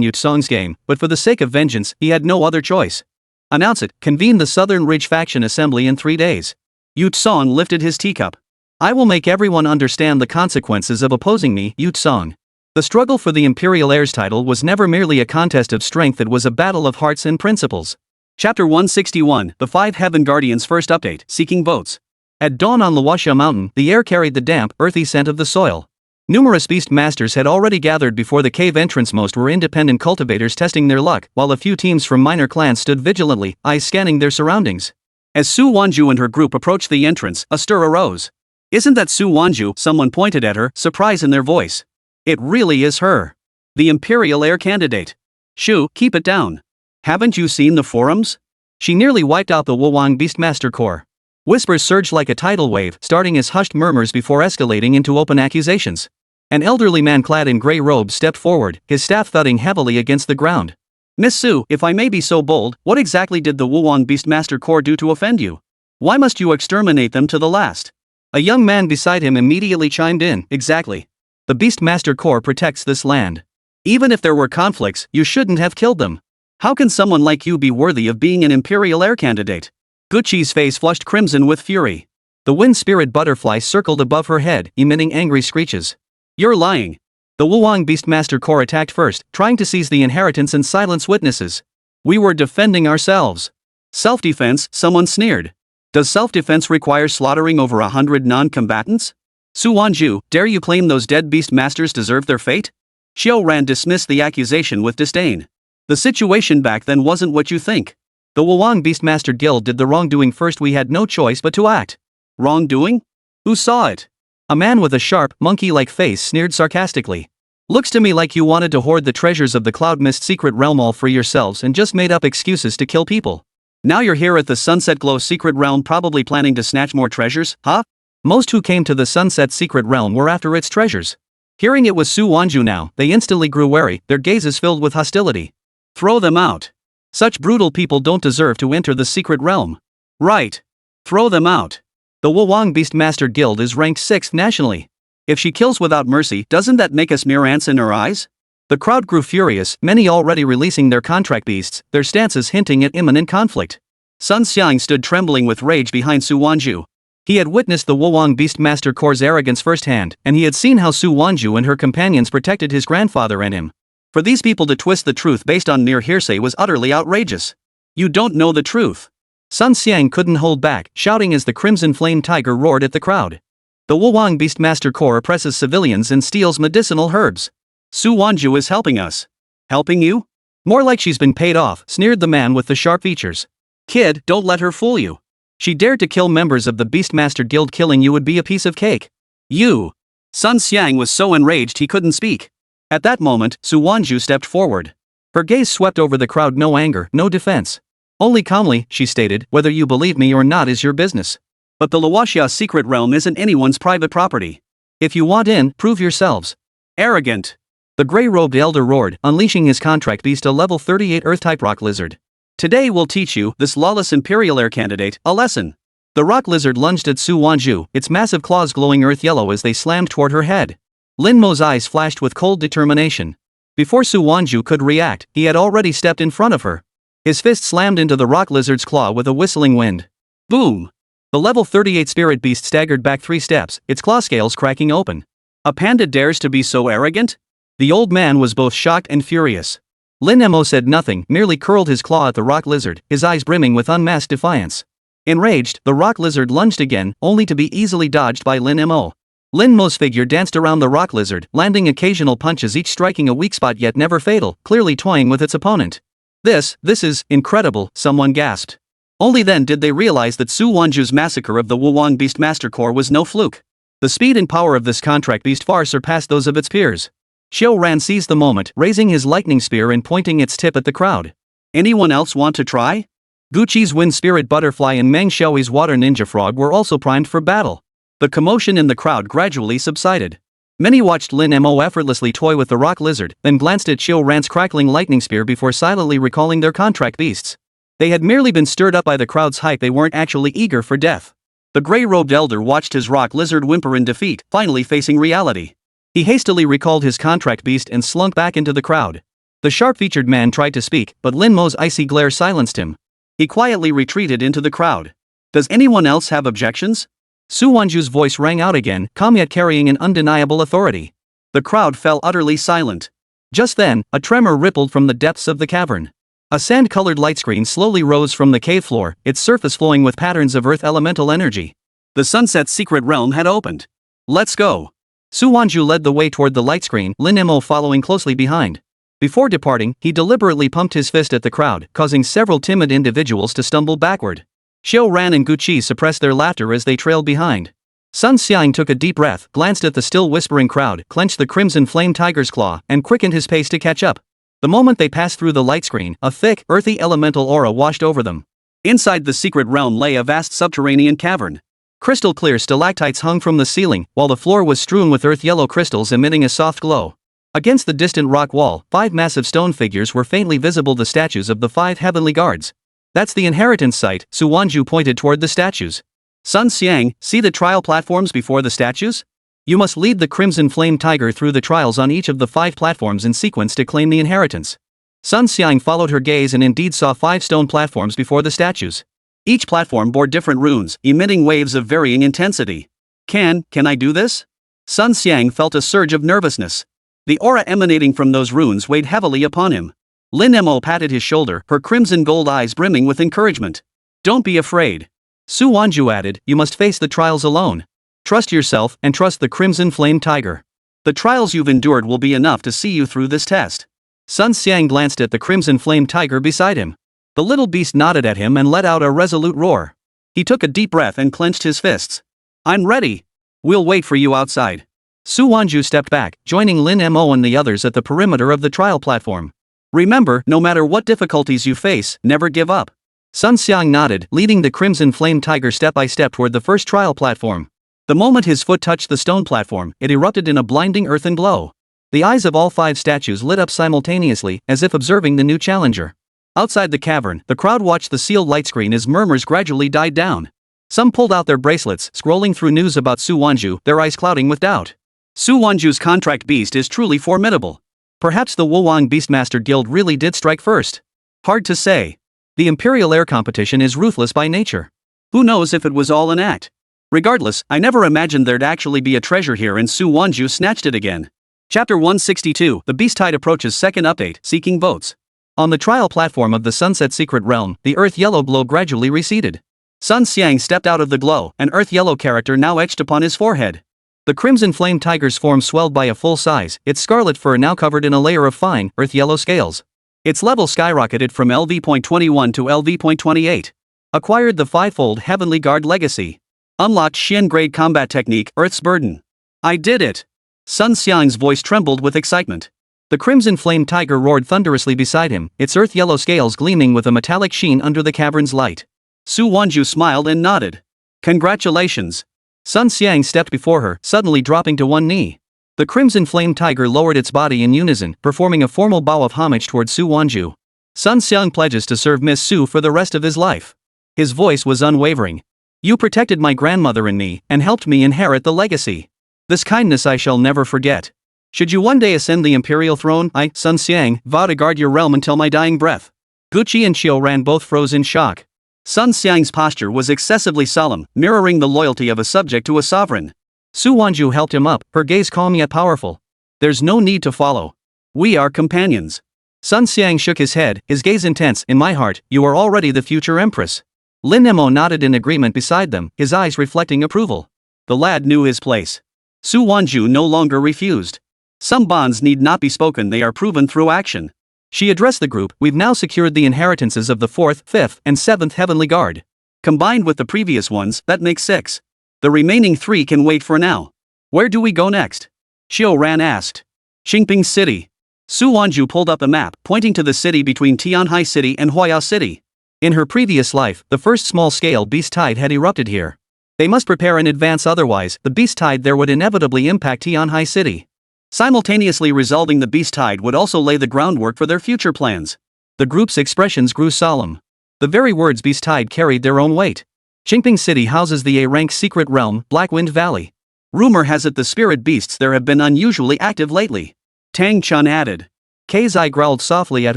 Yutsong's game, but for the sake of vengeance, he had no other choice. Announce it, convene the Southern Ridge Faction Assembly in 3 days. Yutsong lifted his teacup. I will make everyone understand the consequences of opposing me, Yutsong. The struggle for the Imperial Heirs title was never merely a contest of strength, it was a battle of hearts and principles. Chapter 161, The 5 Heaven Guardians' First Update, Seeking Votes. At dawn on Luoxia Mountain, the air carried the damp, earthy scent of the soil. Numerous beast masters had already gathered before the cave entrance. Most were independent cultivators testing their luck, while a few teams from minor clans stood vigilantly, eyes scanning their surroundings. As Su Wanzhu and her group approached the entrance, a stir arose. Isn't that Su Wanzhu? Someone pointed at her, surprise in their voice. It really is her. The Imperial heir candidate. Shu, keep it down. Haven't you seen the forums? She nearly wiped out the Wuwang Beastmaster Corps. Whispers surged like a tidal wave, starting as hushed murmurs before escalating into open accusations. An elderly man clad in grey robes stepped forward, his staff thudding heavily against the ground. Miss Su, if I may be so bold, what exactly did the Wuwang Beastmaster Corps do to offend you? Why must you exterminate them to the last? A young man beside him immediately chimed in, exactly. The Beastmaster Corps protects this land. Even if there were conflicts, you shouldn't have killed them. How can someone like you be worthy of being an Imperial heir candidate? Gucci's face flushed crimson with fury. The wind-spirit butterfly circled above her head, emitting angry screeches. You're lying. The Wuwang Beastmaster Corps attacked first, trying to seize the inheritance and silence witnesses. We were defending ourselves. Self-defense, someone sneered. Does self-defense require slaughtering over 100 non-combatants? Su Wanzhu, dare you claim those dead beast masters deserve their fate? Xiao Ran dismissed the accusation with disdain. The situation back then wasn't what you think. The Wuwang Beastmaster Guild did the wrongdoing first, we had no choice but to act. Wrongdoing? Who saw it? A man with a sharp, monkey-like face sneered sarcastically. Looks to me like you wanted to hoard the treasures of the Cloud Mist secret realm all for yourselves and just made up excuses to kill people. Now you're here at the Sunset Glow Secret Realm probably planning to snatch more treasures, huh? Most who came to the Sunset Secret Realm were after its treasures. Hearing it was Su Wanzhu now, they instantly grew wary, their gazes filled with hostility. Throw them out. Such brutal people don't deserve to enter the secret realm. Right. Throw them out. The Wang Beastmaster Guild is ranked 6th nationally. If she kills without mercy, doesn't that make us mere ants in her eyes? The crowd grew furious, many already releasing their contract beasts, their stances hinting at imminent conflict. Sun Xiang stood trembling with rage behind Su Wanzhu. He had witnessed the Wang Beastmaster Corps' arrogance firsthand, and he had seen how Su Wanzhu and her companions protected his grandfather and him. For these people to twist the truth based on mere hearsay was utterly outrageous. You don't know the truth. Sun Xiang couldn't hold back, shouting as the Crimson Flame Tiger roared at the crowd. The Wang Beastmaster Corps oppresses civilians and steals medicinal herbs. Su Wanzhu is helping us. Helping you? More like she's been paid off, sneered the man with the sharp features. Kid, don't let her fool you. She dared to kill members of the Beastmaster Guild. Killing you would be a piece of cake. You. Sun Xiang was so enraged he couldn't speak. At that moment, Su Wanzhu stepped forward. Her gaze swept over the crowd. No anger, no defense. Only calmly, she stated, whether you believe me or not is your business. But the Luoxia secret realm isn't anyone's private property. If you want in, prove yourselves. Arrogant. The gray-robed elder roared, unleashing his contract beast, a level 38 Earth-type rock lizard. Today we'll teach you, this lawless imperial heir candidate, a lesson. The rock lizard lunged at Su Wanzhu, its massive claws glowing earth yellow as they slammed toward her head. Lin Mo's eyes flashed with cold determination. Before Su Wanzhu could react, he had already stepped in front of her. His fist slammed into the rock lizard's claw with a whistling wind. Boom! The level 38 spirit beast staggered back 3 steps, its claw scales cracking open. A panda dares to be so arrogant? The old man was both shocked and furious. Lin Mo said nothing, merely curled his claw at the rock lizard, his eyes brimming with unmasked defiance. Enraged, the rock lizard lunged again, only to be easily dodged by Lin Mo. Lin Mo's figure danced around the rock lizard, landing occasional punches, each striking a weak spot yet never fatal, clearly toying with its opponent. This is incredible, someone gasped. Only then did they realize that Su Wanzhu's massacre of the Wang Beastmaster Corps was no fluke. The speed and power of this contract beast far surpassed those of its peers. Xiao Ran seized the moment, raising his lightning spear and pointing its tip at the crowd. Anyone else want to try? Guqi's wind spirit butterfly and Meng Xiaoi's water ninja frog were also primed for battle. The commotion in the crowd gradually subsided. Many watched Lin Mo effortlessly toy with the rock lizard, then glanced at Xiao Ran's crackling lightning spear before silently recalling their contract beasts. They had merely been stirred up by the crowd's hype, they weren't actually eager for death. The gray-robed elder watched his rock lizard whimper in defeat, finally facing reality. He hastily recalled his contract beast and slunk back into the crowd. The sharp-featured man tried to speak, but Lin Mo's icy glare silenced him. He quietly retreated into the crowd. Does anyone else have objections? Su Wanzhu's voice rang out again, calm yet carrying an undeniable authority. The crowd fell utterly silent. Just then, a tremor rippled from the depths of the cavern. A sand-colored light screen slowly rose from the cave floor, its surface flowing with patterns of earth elemental energy. The Sunset Secret Realm had opened. Let's go. Su Wanzhu led the way toward the light screen, Lin Mo following closely behind. Before departing, he deliberately pumped his fist at the crowd, causing several timid individuals to stumble backward. Xiao Ran and Guqi suppressed their laughter as they trailed behind. Sun Xiang took a deep breath, glanced at the still whispering crowd, clenched the crimson flame tiger's claw, and quickened his pace to catch up. The moment they passed through the light screen, a thick, earthy elemental aura washed over them. Inside the secret realm lay a vast subterranean cavern. Crystal clear stalactites hung from the ceiling, while the floor was strewn with earth-yellow crystals emitting a soft glow. Against the distant rock wall, 5 massive stone figures were faintly visible, the statues of the 5 heavenly guards. That's the inheritance site, Su Wanzhu pointed toward the statues. Sun Xiang, see the trial platforms before the statues? You must lead the Crimson Flame Tiger through the trials on each of the 5 platforms in sequence to claim the inheritance. Sun Xiang followed her gaze and indeed saw 5 stone platforms before the statues. Each platform bore different runes, emitting waves of varying intensity. Can I do this? Sun Xiang felt a surge of nervousness. The aura emanating from those runes weighed heavily upon him. Lin Mo patted his shoulder, her crimson gold eyes brimming with encouragement. Don't be afraid. Su Wanzhu added, you must face the trials alone. Trust yourself and trust the Crimson Flame Tiger. The trials you've endured will be enough to see you through this test. Sun Xiang glanced at the Crimson Flame Tiger beside him. The little beast nodded at him and let out a resolute roar. He took a deep breath and clenched his fists. I'm ready. We'll wait for you outside. Su Wanzhu stepped back, joining Lin Mo and the others at the perimeter of the trial platform. Remember, no matter what difficulties you face, never give up. Sun Xiang nodded, leading the Crimson Flame Tiger step by step toward the first trial platform. The moment his foot touched the stone platform, it erupted in a blinding earthen glow. The eyes of all 5 statues lit up simultaneously, as if observing the new challenger. Outside the cavern, the crowd watched the sealed light screen as murmurs gradually died down. Some pulled out their bracelets, scrolling through news about Su Wanzhu, their eyes clouding with doubt. Su Wanzhu's contract beast is truly formidable. Perhaps the Wuwang Beastmaster Guild really did strike first. Hard to say. The Imperial Air competition is ruthless by nature. Who knows if it was all an act? Regardless, I never imagined there'd actually be a treasure here, and Su Wanzhu snatched it again. Chapter 162, The Beast Tide approaches second update, seeking votes. On the trial platform of the Sunset Secret Realm, the earth yellow glow gradually receded. Sun Xiang stepped out of the glow, an earth yellow character now etched upon his forehead. The Crimson Flame Tiger's form swelled by a full size, its scarlet fur now covered in a layer of fine, earth yellow scales. Its level skyrocketed from LV.21 to LV.28. Acquired the 5-fold Heavenly Guard Legacy. Unlocked Xian Grade Combat Technique, Earth's Burden. I did it! Sun Xiang's voice trembled with excitement. The Crimson Flame Tiger roared thunderously beside him, its earth yellow scales gleaming with a metallic sheen under the cavern's light. Su Wanzhu smiled and nodded. Congratulations! Sun Xiang stepped before her, suddenly dropping to one knee. The Crimson Flame Tiger lowered its body in unison, performing a formal bow of homage toward Su Wanzhu. Sun Xiang pledges to serve Miss Su for the rest of his life. His voice was unwavering. You protected my grandmother and me, and helped me inherit the legacy. This kindness I shall never forget. Should you one day ascend the imperial throne, I, Sun Xiang, vow to guard your realm until my dying breath. Guqi and Xiao both froze in shock. Sun Xiang's posture was excessively solemn, mirroring the loyalty of a subject to a sovereign. Su Wanzhu helped him up, her gaze calm yet powerful. There's no need to follow. We are companions. Sun Xiang shook his head, his gaze intense. In my heart, you are already the future empress. Lin Mo nodded in agreement beside them, his eyes reflecting approval. The lad knew his place. Su Wanzhu no longer refused. Some bonds need not be spoken, they are proven through action. She addressed the group. We've now secured the inheritances of the 4th, 5th, and 7th Heavenly Guard. Combined with the previous ones, that makes 6. The remaining 3 can wait for now. Where do we go next? Xiao asked. Qingping City. Su Wanzhu pulled up a map, pointing to the city between Tianhai City and Huaya City. In her previous life, the first small-scale beast tide had erupted here. They must prepare in advance, otherwise, the beast tide there would inevitably impact Tianhai City. Simultaneously resolving the beast tide would also lay the groundwork for their future plans. The group's expressions grew solemn. The very words beast tide carried their own weight. Qingping City houses the A-rank secret realm, Blackwind Valley. Rumor has it the spirit beasts there have been unusually active lately. Tang Chun added. Kei's eye growled softly at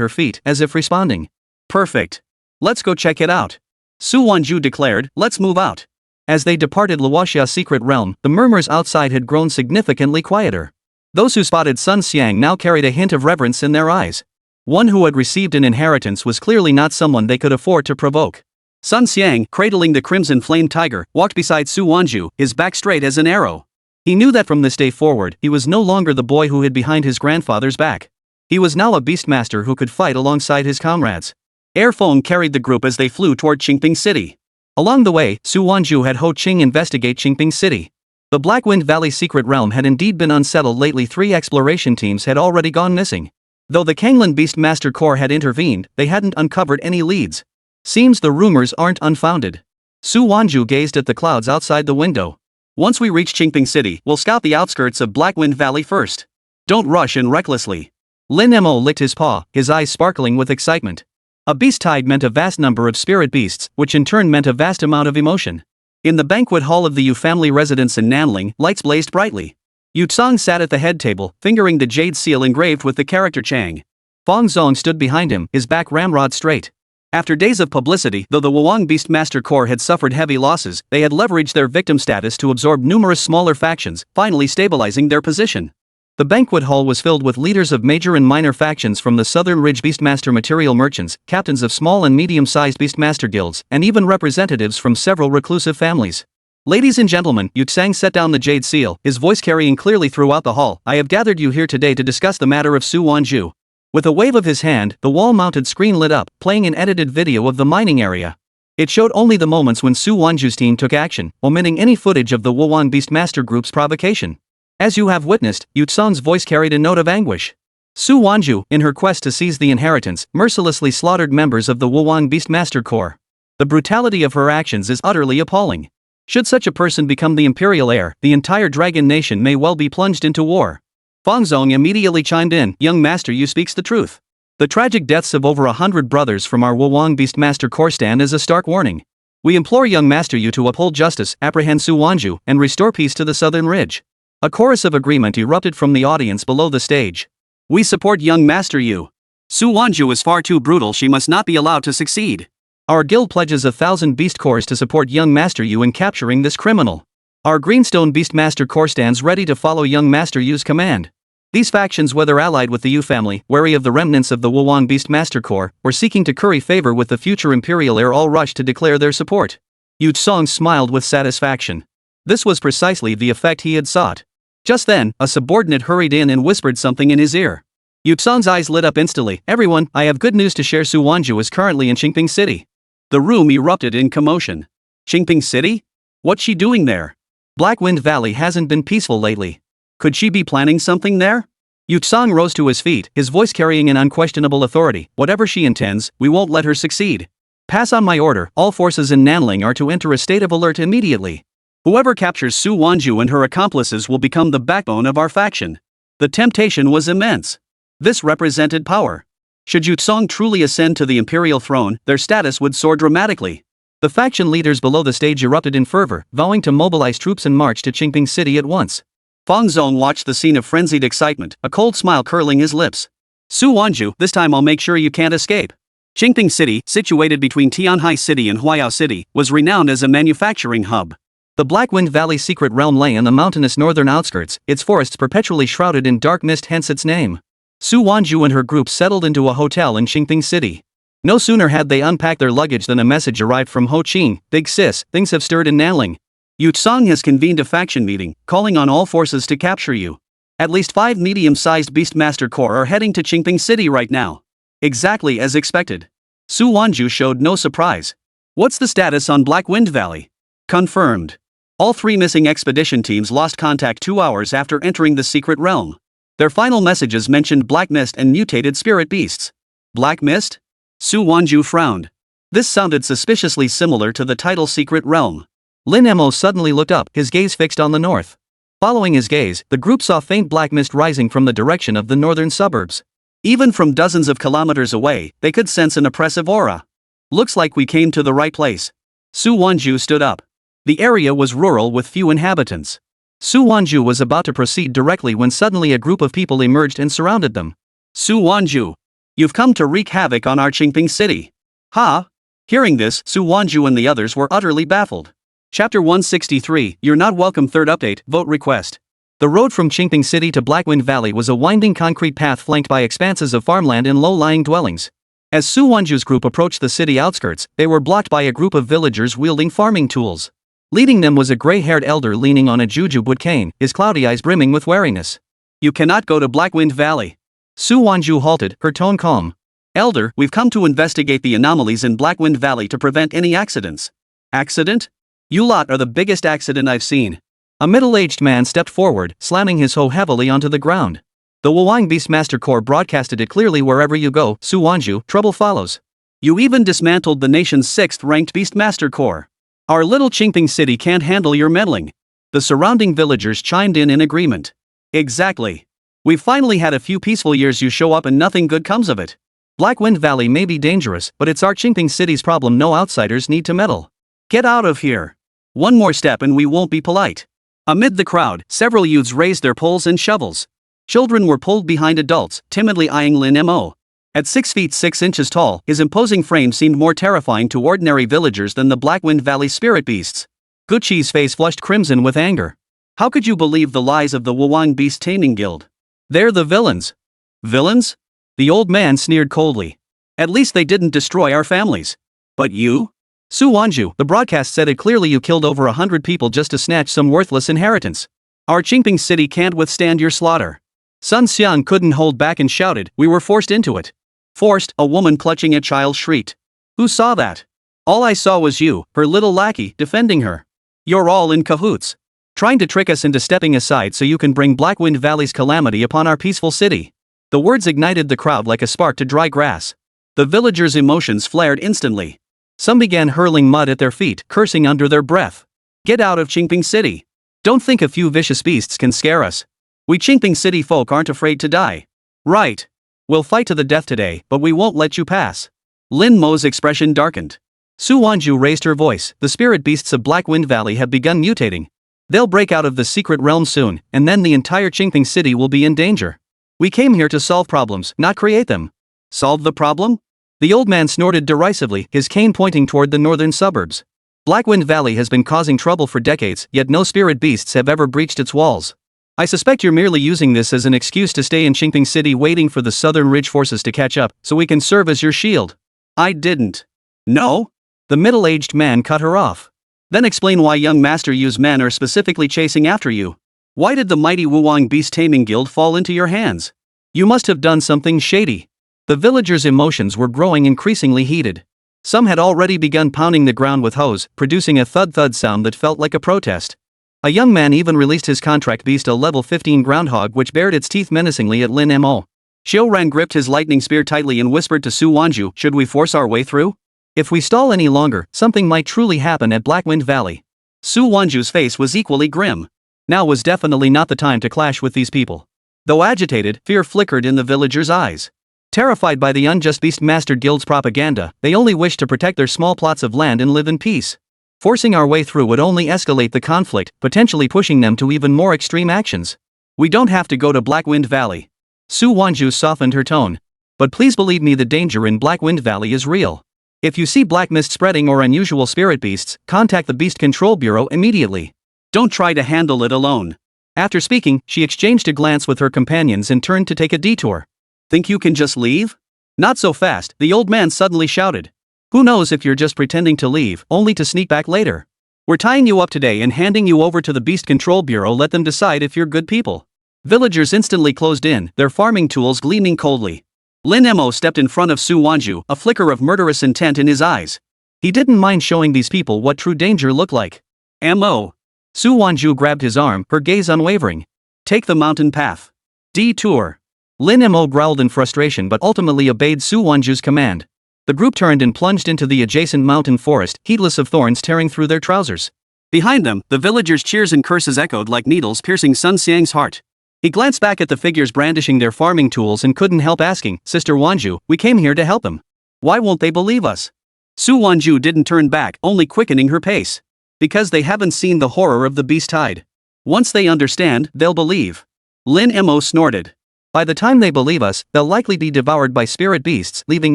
her feet, as if responding. Perfect. Let's go check it out. Su Wanzhu declared, let's move out. As they departed Luoxia secret realm, the murmurs outside had grown significantly quieter. Those who spotted Sun Xiang now carried a hint of reverence in their eyes. One who had received an inheritance was clearly not someone they could afford to provoke. Sun Xiang, cradling the Crimson Flame Tiger, walked beside Su Wanzhu, his back straight as an arrow. He knew that from this day forward, he was no longer the boy who hid behind his grandfather's back. He was now a beastmaster who could fight alongside his comrades. Air Feng carried the group as they flew toward Qingping City. Along the way, Su Wanzhu had Ho Qing investigate Qingping City. The Blackwind Valley secret realm had indeed been unsettled lately. 3 exploration teams had already gone missing. Though the Kanglan Beastmaster Corps had intervened, they hadn't uncovered any leads. Seems the rumors aren't unfounded. Su Wanzhu gazed at the clouds outside the window. Once we reach Qingping City, we'll scout the outskirts of Blackwind Valley first. Don't rush in recklessly. Lin Mo licked his paw, his eyes sparkling with excitement. A beast tide meant a vast number of spirit beasts, which in turn meant a vast amount of emotion. In the banquet hall of the Yu family residence in Nanling, lights blazed brightly. Yu Tsang sat at the head table, fingering the jade seal engraved with the character Chang. Fang Zong stood behind him, his back ramrod straight. After days of publicity, though the Wuwang Beastmaster Corps had suffered heavy losses, they had leveraged their victim status to absorb numerous smaller factions, finally stabilizing their position. The banquet hall was filled with leaders of major and minor factions from the Southern Ridge Beastmaster material merchants, captains of small and medium-sized Beastmaster guilds, and even representatives from several reclusive families. Ladies and gentlemen, Yu Tsang set down the jade seal, his voice carrying clearly throughout the hall. I have gathered you here today to discuss the matter of Su Wanzhu. With a wave of his hand, the wall-mounted screen lit up, playing an edited video of the mining area. It showed only the moments when Su Wanzhu's team took action, omitting any footage of the Wuwang Beastmaster group's provocation. As you have witnessed, Yu Tsang's voice carried a note of anguish. Su Wanzhu, in her quest to seize the inheritance, mercilessly slaughtered members of the Wuwang Beastmaster Corps. The brutality of her actions is utterly appalling. Should such a person become the imperial heir, the entire dragon nation may well be plunged into war. Fang Zong immediately chimed in, "Young master, you speaks the truth. The tragic deaths of over 100 brothers from our Wuwang Beastmaster Corps stand is a stark warning. We implore young master you to uphold justice, apprehend Su Wanzhu, and restore peace to the southern ridge." A chorus of agreement erupted from the audience below the stage. "We support young master you. Su Wanzhu is far too brutal, she must not be allowed to succeed. Our guild pledges 1,000 beast cores to support young master you in capturing this criminal. Our Greenstone Beastmaster Corps stands ready to follow young master you's command." These factions, whether allied with the Yu family, wary of the remnants of the Wuwang Beastmaster Corps, or seeking to curry favor with the future imperial heir, all rushed to declare their support. Yu Song smiled with satisfaction. This was precisely the effect he had sought. Just then, a subordinate hurried in and whispered something in his ear. Yu Song's eyes lit up instantly. "Everyone, I have good news to share. Su Wanzhu is currently in Qingping City." The room erupted in commotion. Qingping City? What's she doing there? Blackwind Valley hasn't been peaceful lately. Could she be planning something there? Yu Song rose to his feet, his voice carrying an unquestionable authority. "Whatever she intends, we won't let her succeed. Pass on my order, all forces in Nanling are to enter a state of alert immediately. Whoever captures Su Wanzhu and her accomplices will become the backbone of our faction." The temptation was immense. This represented power. Should Yu Song truly ascend to the imperial throne, their status would soar dramatically. The faction leaders below the stage erupted in fervor, vowing to mobilize troops and march to Qingping City at once. Fang Zong watched the scene of frenzied excitement, a cold smile curling his lips. "Su Wanzhu, this time I'll make sure you can't escape." Qingping City, situated between Tianhai City and Huayao City, was renowned as a manufacturing hub. The Blackwind Valley secret realm lay in the mountainous northern outskirts, its forests perpetually shrouded in dark mist, hence its name. Su Wanzhu and her group settled into a hotel in Qingping City. No sooner had they unpacked their luggage than a message arrived from Ho Qing. "Big sis, things have stirred in Nanling. Yu Song has convened a faction meeting, calling on all forces to capture you. At least 5 medium-sized Beastmaster Corps are heading to Qingping City right now." Exactly as expected. Su Wanzhu showed no surprise. "What's the status on Blackwind Valley?" "Confirmed. All 3 missing expedition teams lost contact 2 hours after entering the secret realm. Their final messages mentioned black mist and mutated spirit beasts." "Black mist?" Su Wanzhu frowned. This sounded suspiciously similar to the title Secret Realm. Lin Mo suddenly looked up, his gaze fixed on the north. Following his gaze, the group saw faint black mist rising from the direction of the northern suburbs. Even from dozens of kilometers away, they could sense an oppressive aura. "Looks like we came to the right place." Su Wanzhu stood up. The area was rural with few inhabitants. Su Wanzhu was about to proceed directly when suddenly a group of people emerged and surrounded them. "Su Wanzhu, you've come to wreak havoc on our Qingping City." "Huh?" Hearing this, Su Wanzhu and the others were utterly baffled. Chapter 163, You're Not Welcome. Third update, vote request. The road from Qingping City to Blackwind Valley was a winding concrete path flanked by expanses of farmland and low-lying dwellings. As Su Wanzhu's group approached the city outskirts, they were blocked by a group of villagers wielding farming tools. Leading them was a gray-haired elder leaning on a jujube cane, his cloudy eyes brimming with wariness. "You cannot go to Blackwind Valley." Su Wanzhu halted, her tone calm. "Elder, we've come to investigate the anomalies in Blackwind Valley to prevent any accidents." "Accident? You lot are the biggest accident I've seen." A middle-aged man stepped forward, slamming his hoe heavily onto the ground. "The Wuwang Beastmaster Corps broadcasted it clearly. Wherever you go, Su Wanzhu, trouble follows. You even dismantled the nation's 6th-ranked Beastmaster Corps. Our little Qingping City can't handle your meddling." The surrounding villagers chimed in agreement. "Exactly. We've finally had a few peaceful years. You show up and nothing good comes of it. Blackwind Valley may be dangerous, but it's our Qingping City's problem. No outsiders need to meddle. Get out of here. One more step and we won't be polite." Amid the crowd, several youths raised their poles and shovels. Children were pulled behind adults, timidly eyeing Lin Mo. At 6 feet 6 inches tall, his imposing frame seemed more terrifying to ordinary villagers than the Blackwind Valley spirit beasts. Guqi's face flushed crimson with anger. "How could you believe the lies of the Wuwang Beast Taming Guild? They're the villains." "Villains?" The old man sneered coldly. "At least they didn't destroy our families. But you?" "Su Wanzhu, the broadcast said it clearly. You killed over 100 people just to snatch some worthless inheritance. Our Qingping City can't withstand your slaughter." Sun Xiang couldn't hold back and shouted, "We were forced into it." "Forced?" a woman clutching a child shrieked. "Who saw that?" "All I saw was you, her little lackey, defending her. You're all in cahoots. Trying to trick us into stepping aside so you can bring Blackwind Valley's calamity upon our peaceful city." The words ignited the crowd like a spark to dry grass. The villagers' emotions flared instantly. Some began hurling mud at their feet, cursing under their breath. Get out of Qingping City. Don't think a few vicious beasts can scare us. We Qingping City folk aren't afraid to die. Right. We'll fight to the death today, but we won't let you pass. Lin Mo's expression darkened. Su Wanzhu raised her voice. The spirit beasts of Blackwind Valley have begun mutating. They'll break out of the secret realm soon, and then the entire Qingping City will be in danger. We came here to solve problems, not create them. Solve the problem? The old man snorted derisively, his cane pointing toward the northern suburbs. Blackwind Valley has been causing trouble for decades, yet no spirit beasts have ever breached its walls. I suspect you're merely using this as an excuse to stay in Qingping City waiting for the Southern Ridge forces to catch up, so we can serve as your shield. I didn't. No? The middle-aged man cut her off. Then explain why young master Yu's men are specifically chasing after you. Why did the mighty Wuwang Beast Taming Guild fall into your hands? You must have done something shady. The villagers' emotions were growing increasingly heated. Some had already begun pounding the ground with hoes, producing a thud-thud sound that felt like a protest. A young man even released his contract beast, a level 15 groundhog which bared its teeth menacingly at Lin Mo. Xiaoran gripped his lightning spear tightly and whispered to Su Wanzhu, should we force our way through? If we stall any longer, something might truly happen at Blackwind Valley. Su Wanzhu's face was equally grim. Now was definitely not the time to clash with these people. Though agitated, fear flickered in the villagers' eyes. Terrified by the unjust Beastmaster Guild's propaganda, they only wished to protect their small plots of land and live in peace. Forcing our way through would only escalate the conflict, potentially pushing them to even more extreme actions. We don't have to go to Blackwind Valley. Su Wanzhu softened her tone. But please believe me, the danger in Blackwind Valley is real. If you see black mist spreading or unusual spirit beasts, contact the Beast Control Bureau immediately. Don't try to handle it alone. After speaking, she exchanged a glance with her companions and turned to take a detour. Think you can just leave? Not so fast, the old man suddenly shouted. Who knows if you're just pretending to leave, only to sneak back later. We're tying you up today and handing you over to the Beast Control Bureau. Let them decide if you're good people. Villagers instantly closed in, their farming tools gleaming coldly. Lin Mo stepped in front of Su Wanzhu, a flicker of murderous intent in his eyes. He didn't mind showing these people what true danger looked like. Mo. Su Wanzhu grabbed his arm, her gaze unwavering. Take the mountain path. Detour. Lin Mo growled in frustration but ultimately obeyed Su Wanzhu's command. The group turned and plunged into the adjacent mountain forest, heedless of thorns tearing through their trousers. Behind them, the villagers' cheers and curses echoed like needles piercing Sun Xiang's heart. He glanced back at the figures brandishing their farming tools and couldn't help asking, Sister Wanzhu, we came here to help them. Why won't they believe us? Su Wanzhu didn't turn back, only quickening her pace. Because they haven't seen the horror of the beast tide. Once they understand, they'll believe. Lin Mo snorted. By the time they believe us, they'll likely be devoured by spirit beasts, leaving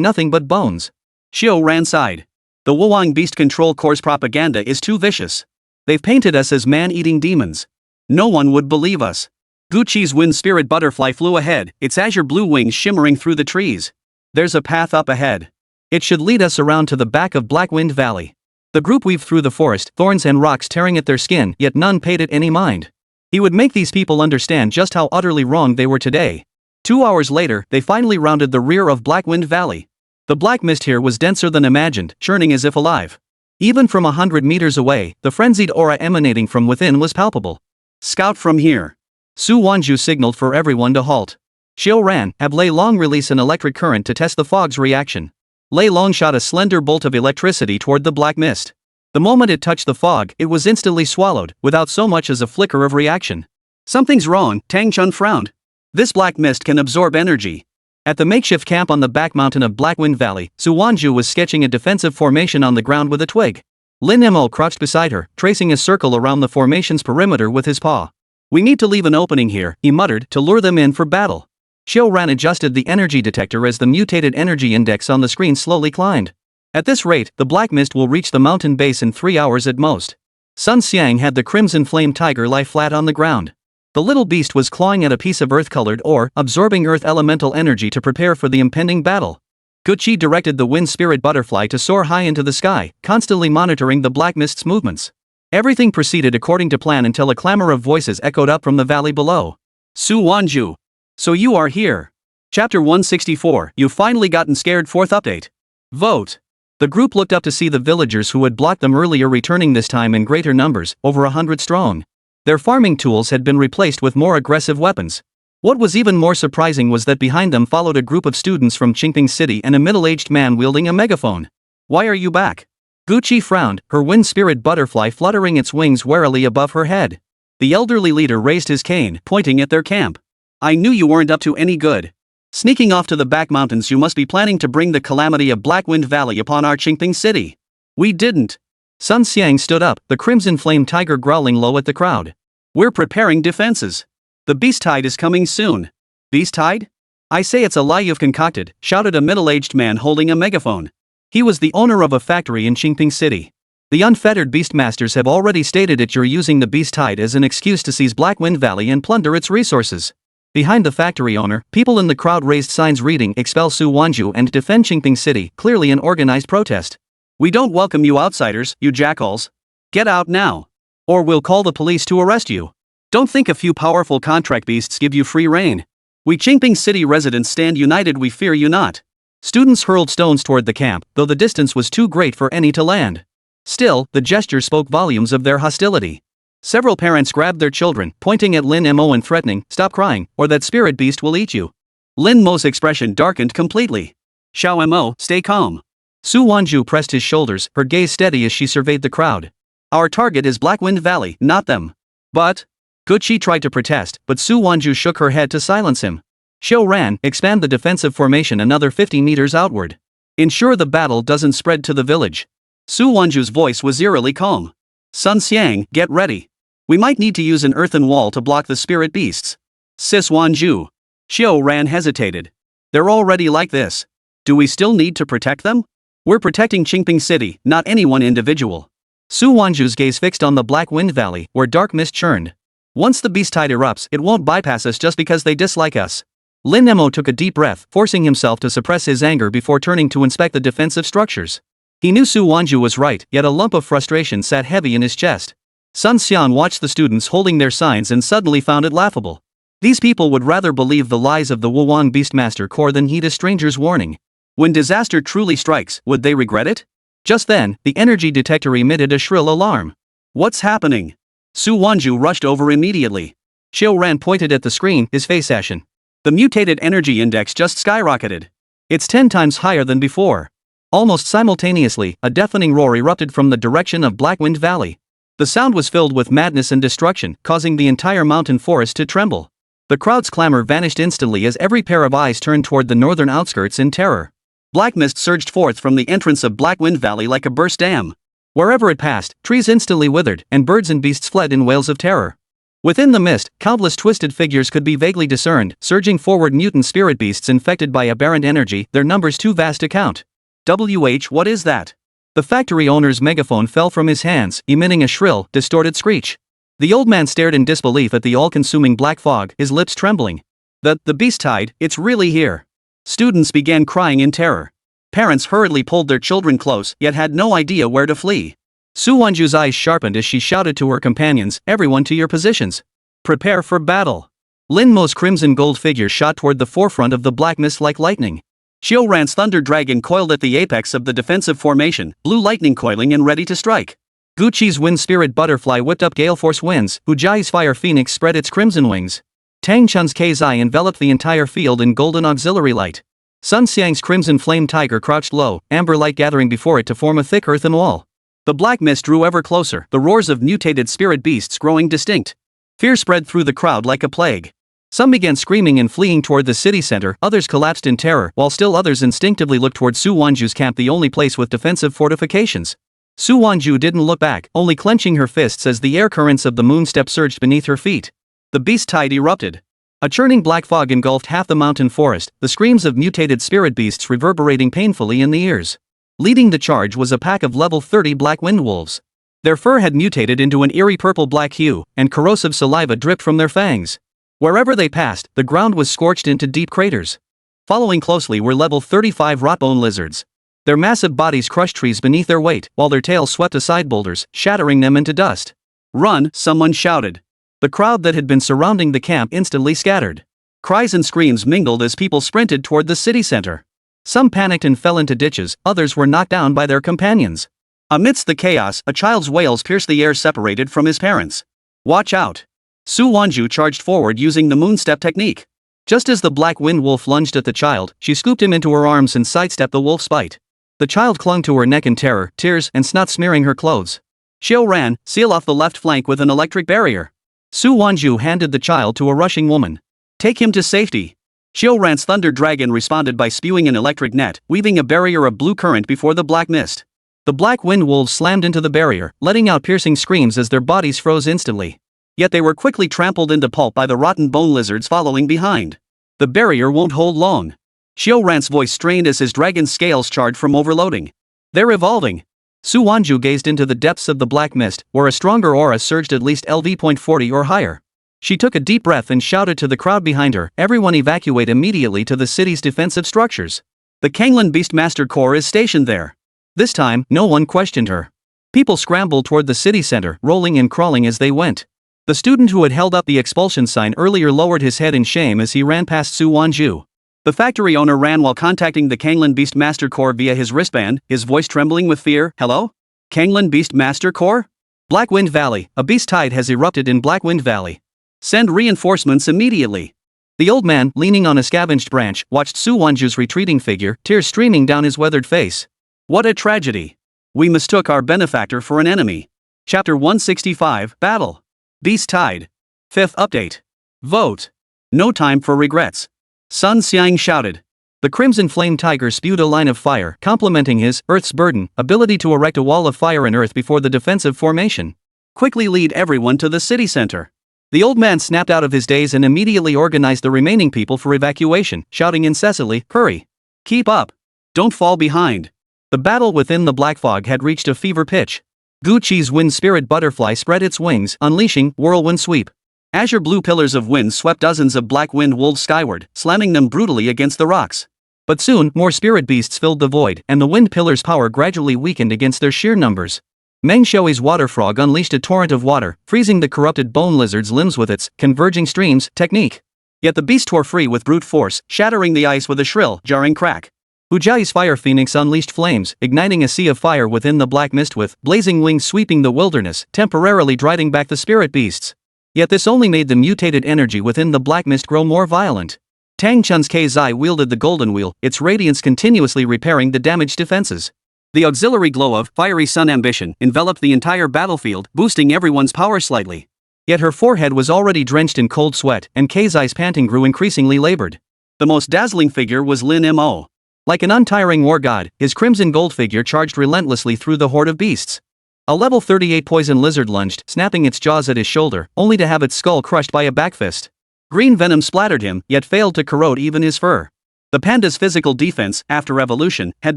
nothing but bones. Xiaoran sighed. The Wuwang Beast Control Corps' propaganda is too vicious. They've painted us as man-eating demons. No one would believe us. Guqi's wind spirit butterfly flew ahead, its azure blue wings shimmering through the trees. There's a path up ahead. It should lead us around to the back of Blackwind Valley. The group weaved through the forest, thorns and rocks tearing at their skin, yet none paid it any mind. He would make these people understand just how utterly wrong they were today. 2 hours later, they finally rounded the rear of Blackwind Valley. The black mist here was denser than imagined, churning as if alive. Even from 100 meters away, the frenzied aura emanating from within was palpable. Scout from here. Su Wanzhu signaled for everyone to halt. Xiaoran, have Lei Long release an electric current to test the fog's reaction. Lei Long shot a slender bolt of electricity toward the black mist. The moment it touched the fog, it was instantly swallowed, without so much as a flicker of reaction. Something's wrong, Tang Chun frowned. This black mist can absorb energy. At the makeshift camp on the back mountain of Blackwind Valley, Su Wanzhu was sketching a defensive formation on the ground with a twig. Lin Mo crouched beside her, tracing a circle around the formation's perimeter with his paw. We need to leave an opening here, he muttered, to lure them in for battle. Xiaoran adjusted the energy detector as the mutated energy index on the screen slowly climbed. At this rate, the black mist will reach the mountain base in 3 hours at most. Sun Xiang had the crimson flame tiger lie flat on the ground. The little beast was clawing at a piece of earth-colored ore, absorbing earth elemental energy to prepare for the impending battle. Guqi directed the wind spirit butterfly to soar high into the sky, constantly monitoring the black mist's movements. Everything proceeded according to plan until a clamor of voices echoed up from the valley below. Su Wanzhu. So you are here. Chapter 164, You've finally gotten scared. 4th update. Vote. The group looked up to see the villagers who had blocked them earlier returning, this time in greater numbers, over 100 strong. Their farming tools had been replaced with more aggressive weapons. What was even more surprising was that behind them followed a group of students from Qingping City and a middle-aged man wielding a megaphone. Why are you back? Gucci frowned, her wind spirit butterfly fluttering its wings warily above her head. The elderly leader raised his cane, pointing at their camp. I knew you weren't up to any good. Sneaking off to the back mountains, you must be planning to bring the calamity of Blackwind Valley upon our Qingping city. We didn't. Sun Xiang stood up, the crimson flame tiger growling low at the crowd. We're preparing defenses. The beast tide is coming soon. Beast tide? I say it's a lie you've concocted, shouted a middle-aged man holding a megaphone. He was the owner of a factory in Qingping City. The unfettered beastmasters have already stated that you're using the beast tide as an excuse to seize Blackwind Valley and plunder its resources. Behind the factory owner, people in the crowd raised signs reading "Expel Su Wanzhu and defend Qingping City," clearly an organized protest. We don't welcome you outsiders, you jackals. Get out now. Or we'll call the police to arrest you. Don't think a few powerful contract beasts give you free rein. We Qingping City residents stand united, we fear you not. Students hurled stones toward the camp, though the distance was too great for any to land. Still, the gesture spoke volumes of their hostility. Several parents grabbed their children, pointing at Lin Mo and threatening, "Stop crying, or that spirit beast will eat you." Lin Mo's expression darkened completely. "Xiao Mo, stay calm." Su Wanzhu pressed his shoulders, her gaze steady as she surveyed the crowd. Our target is Blackwind Valley, not them. But... Gucci tried to protest, but Su Wanzhu shook her head to silence him. Xiao ran, expand the defensive formation another 50 meters outward. Ensure the battle doesn't spread to the village. Su Wanzhu's voice was eerily calm. Sun Xiang, get ready. We might need to use an earthen wall to block the spirit beasts. Sis Wanzhu. Xiao ran hesitated. They're already like this. Do we still need to protect them? We're protecting Qingping City, not any one individual. Su Wanzhu's gaze fixed on the Black Wind Valley, where dark mist churned. Once the beast tide erupts, it won't bypass us just because they dislike us. Lin Mo took a deep breath, forcing himself to suppress his anger before turning to inspect the defensive structures. He knew Su Wanzhu was right, yet a lump of frustration sat heavy in his chest. Sun Xian watched the students holding their signs and suddenly found it laughable. These people would rather believe the lies of the Wuwang Beastmaster Corps than heed a stranger's warning. When disaster truly strikes, would they regret it? Just then, the energy detector emitted a shrill alarm. What's happening? Su Wanzhu rushed over immediately. Xiao Ran pointed at the screen, his face ashen. The mutated energy index just skyrocketed. It's 10 times higher than before. Almost simultaneously, a deafening roar erupted from the direction of Blackwind Valley. The sound was filled with madness and destruction, causing the entire mountain forest to tremble. The crowd's clamor vanished instantly as every pair of eyes turned toward the northern outskirts in terror. Black mist surged forth from the entrance of Blackwind Valley like a burst dam. Wherever it passed, trees instantly withered, and birds and beasts fled in wails of terror. Within the mist, countless twisted figures could be vaguely discerned, surging forward mutant spirit beasts infected by aberrant energy, their numbers too vast to count. What is that? The factory owner's megaphone fell from his hands, emitting a shrill, distorted screech. The old man stared in disbelief at the all-consuming black fog, his lips trembling. The beast tide, it's really here. Students began crying in terror. Parents hurriedly pulled their children close, yet had no idea where to flee. Su Wanzhu's eyes sharpened as she shouted to her companions, "Everyone to your positions. Prepare for battle." Lin Mo's crimson gold figure shot toward the forefront of the black mist like lightning. Xiao Ran's thunder dragon coiled at the apex of the defensive formation, blue lightning coiling and ready to strike. Gucci's wind spirit butterfly whipped up gale force winds, Hu Jiai's fire phoenix spread its crimson wings. Tang Chun's Kei enveloped the entire field in golden auxiliary light. Sun Xiang's crimson flame tiger crouched low, amber light gathering before it to form a thick earthen wall. The black mist drew ever closer, the roars of mutated spirit beasts growing distinct. Fear spread through the crowd like a plague. Some began screaming and fleeing toward the city center, others collapsed in terror, while still others instinctively looked toward Su Wanzhu's camp, the only place with defensive fortifications. Su Wanzhu didn't look back, only clenching her fists as the air currents of the moon step surged beneath her feet. The beast tide erupted. A churning black fog engulfed half the mountain forest, the screams of mutated spirit beasts reverberating painfully in the ears. Leading the charge was a pack of level 30 black wind wolves. Their fur had mutated into an eerie purple-black hue, and corrosive saliva dripped from their fangs. Wherever they passed, the ground was scorched into deep craters. Following closely were level 35 rotbone lizards. Their massive bodies crushed trees beneath their weight, while their tails swept aside boulders, shattering them into dust. "Run!" someone shouted. The crowd that had been surrounding the camp instantly scattered. Cries and screams mingled as people sprinted toward the city center. Some panicked and fell into ditches, others were knocked down by their companions. Amidst the chaos, a child's wails pierced the air separated from his parents. "Watch out!" Su Wanzhu charged forward using the moonstep technique. Just as the black wind wolf lunged at the child, she scooped him into her arms and sidestepped the wolf's bite. The child clung to her neck in terror, tears and snot smearing her clothes. Xiao ran, seal off the left flank with an electric barrier. Su Wanzhu handed the child to a rushing woman. Take him to safety. Xiao Ran's thunder dragon responded by spewing an electric net, weaving a barrier of blue current before the black mist. The black wind wolves slammed into the barrier, letting out piercing screams as their bodies froze instantly. Yet they were quickly trampled into pulp by the rotten bone lizards following behind. The barrier won't hold long. Xiao Ran's voice strained as his dragon scales charred from overloading. They're evolving. Su Wanzhu gazed into the depths of the black mist, where a stronger aura surged at least LV.40 or higher. She took a deep breath and shouted to the crowd behind her, everyone evacuate immediately to the city's defensive structures. The Kanglin Beastmaster Corps is stationed there. This time, no one questioned her. People scrambled toward the city center, rolling and crawling as they went. The student who had held up the expulsion sign earlier lowered his head in shame as he ran past Su Wanzhu. The factory owner ran while contacting the Kanglin Beastmaster Corps via his wristband, his voice trembling with fear. Hello? Kanglin Beastmaster Corps? Blackwind Valley, a beast tide has erupted in Blackwind Valley. Send reinforcements immediately. The old man, leaning on a scavenged branch, watched Su Wanzhu's retreating figure, tears streaming down his weathered face. What a tragedy. We mistook our benefactor for an enemy. Chapter 165, Battle. Beast Tide. 5th update. Vote. No time for regrets. Sun Xiang shouted. The crimson flame tiger spewed a line of fire, complementing his, Earth's burden, ability to erect a wall of fire in Earth before the defensive formation. Quickly lead everyone to the city center. The old man snapped out of his daze and immediately organized the remaining people for evacuation, shouting incessantly, hurry. Keep up. Don't fall behind. The battle within the black fog had reached a fever pitch. Gu Qi's wind spirit butterfly spread its wings, unleashing whirlwind sweep. Azure blue pillars of wind swept dozens of black wind wolves skyward, slamming them brutally against the rocks. But soon, more spirit beasts filled the void, and the wind pillars' power gradually weakened against their sheer numbers. Meng Xiui's water frog unleashed a torrent of water, freezing the corrupted bone lizard's limbs with its converging streams technique. Yet the beast tore free with brute force, shattering the ice with a shrill, jarring crack. Hu Jiao's fire phoenix unleashed flames, igniting a sea of fire within the black mist with blazing wings sweeping the wilderness, temporarily driving back the spirit beasts. Yet this only made the mutated energy within the black mist grow more violent. Tang Chun's Zai wielded the golden wheel, its radiance continuously repairing the damaged defenses. The auxiliary glow of fiery sun ambition enveloped the entire battlefield, boosting everyone's power slightly. Yet her forehead was already drenched in cold sweat, and Zai's panting grew increasingly labored. The most dazzling figure was Lin Mo. Like an untiring war god, his crimson gold figure charged relentlessly through the horde of beasts. A level 38 poison lizard lunged, snapping its jaws at his shoulder, only to have its skull crushed by a backfist. Green venom splattered him, yet failed to corrode even his fur. The panda's physical defense, after evolution, had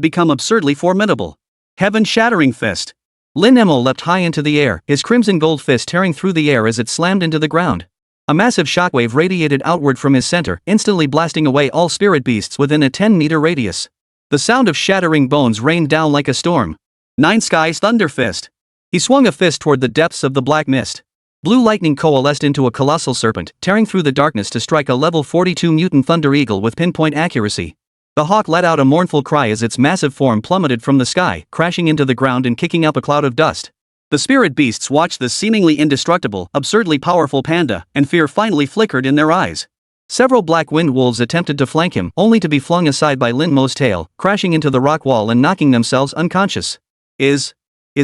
become absurdly formidable. Heaven-shattering fist. Lin Mo leapt high into the air, his crimson gold fist tearing through the air as it slammed into the ground. A massive shockwave radiated outward from his center, instantly blasting away all spirit beasts within a 10-meter radius. The sound of shattering bones rained down like a storm. Nine Skies Thunder Fist. He swung a fist toward the depths of the black mist. Blue lightning coalesced into a colossal serpent, tearing through the darkness to strike a level 42 mutant thunder eagle with pinpoint accuracy. The hawk let out a mournful cry as its massive form plummeted from the sky, crashing into the ground and kicking up a cloud of dust. The spirit beasts watched the seemingly indestructible, absurdly powerful panda, and fear finally flickered in their eyes. Several black wind wolves attempted to flank him, only to be flung aside by Lin Mo's tail, crashing into the rock wall and knocking themselves unconscious. Is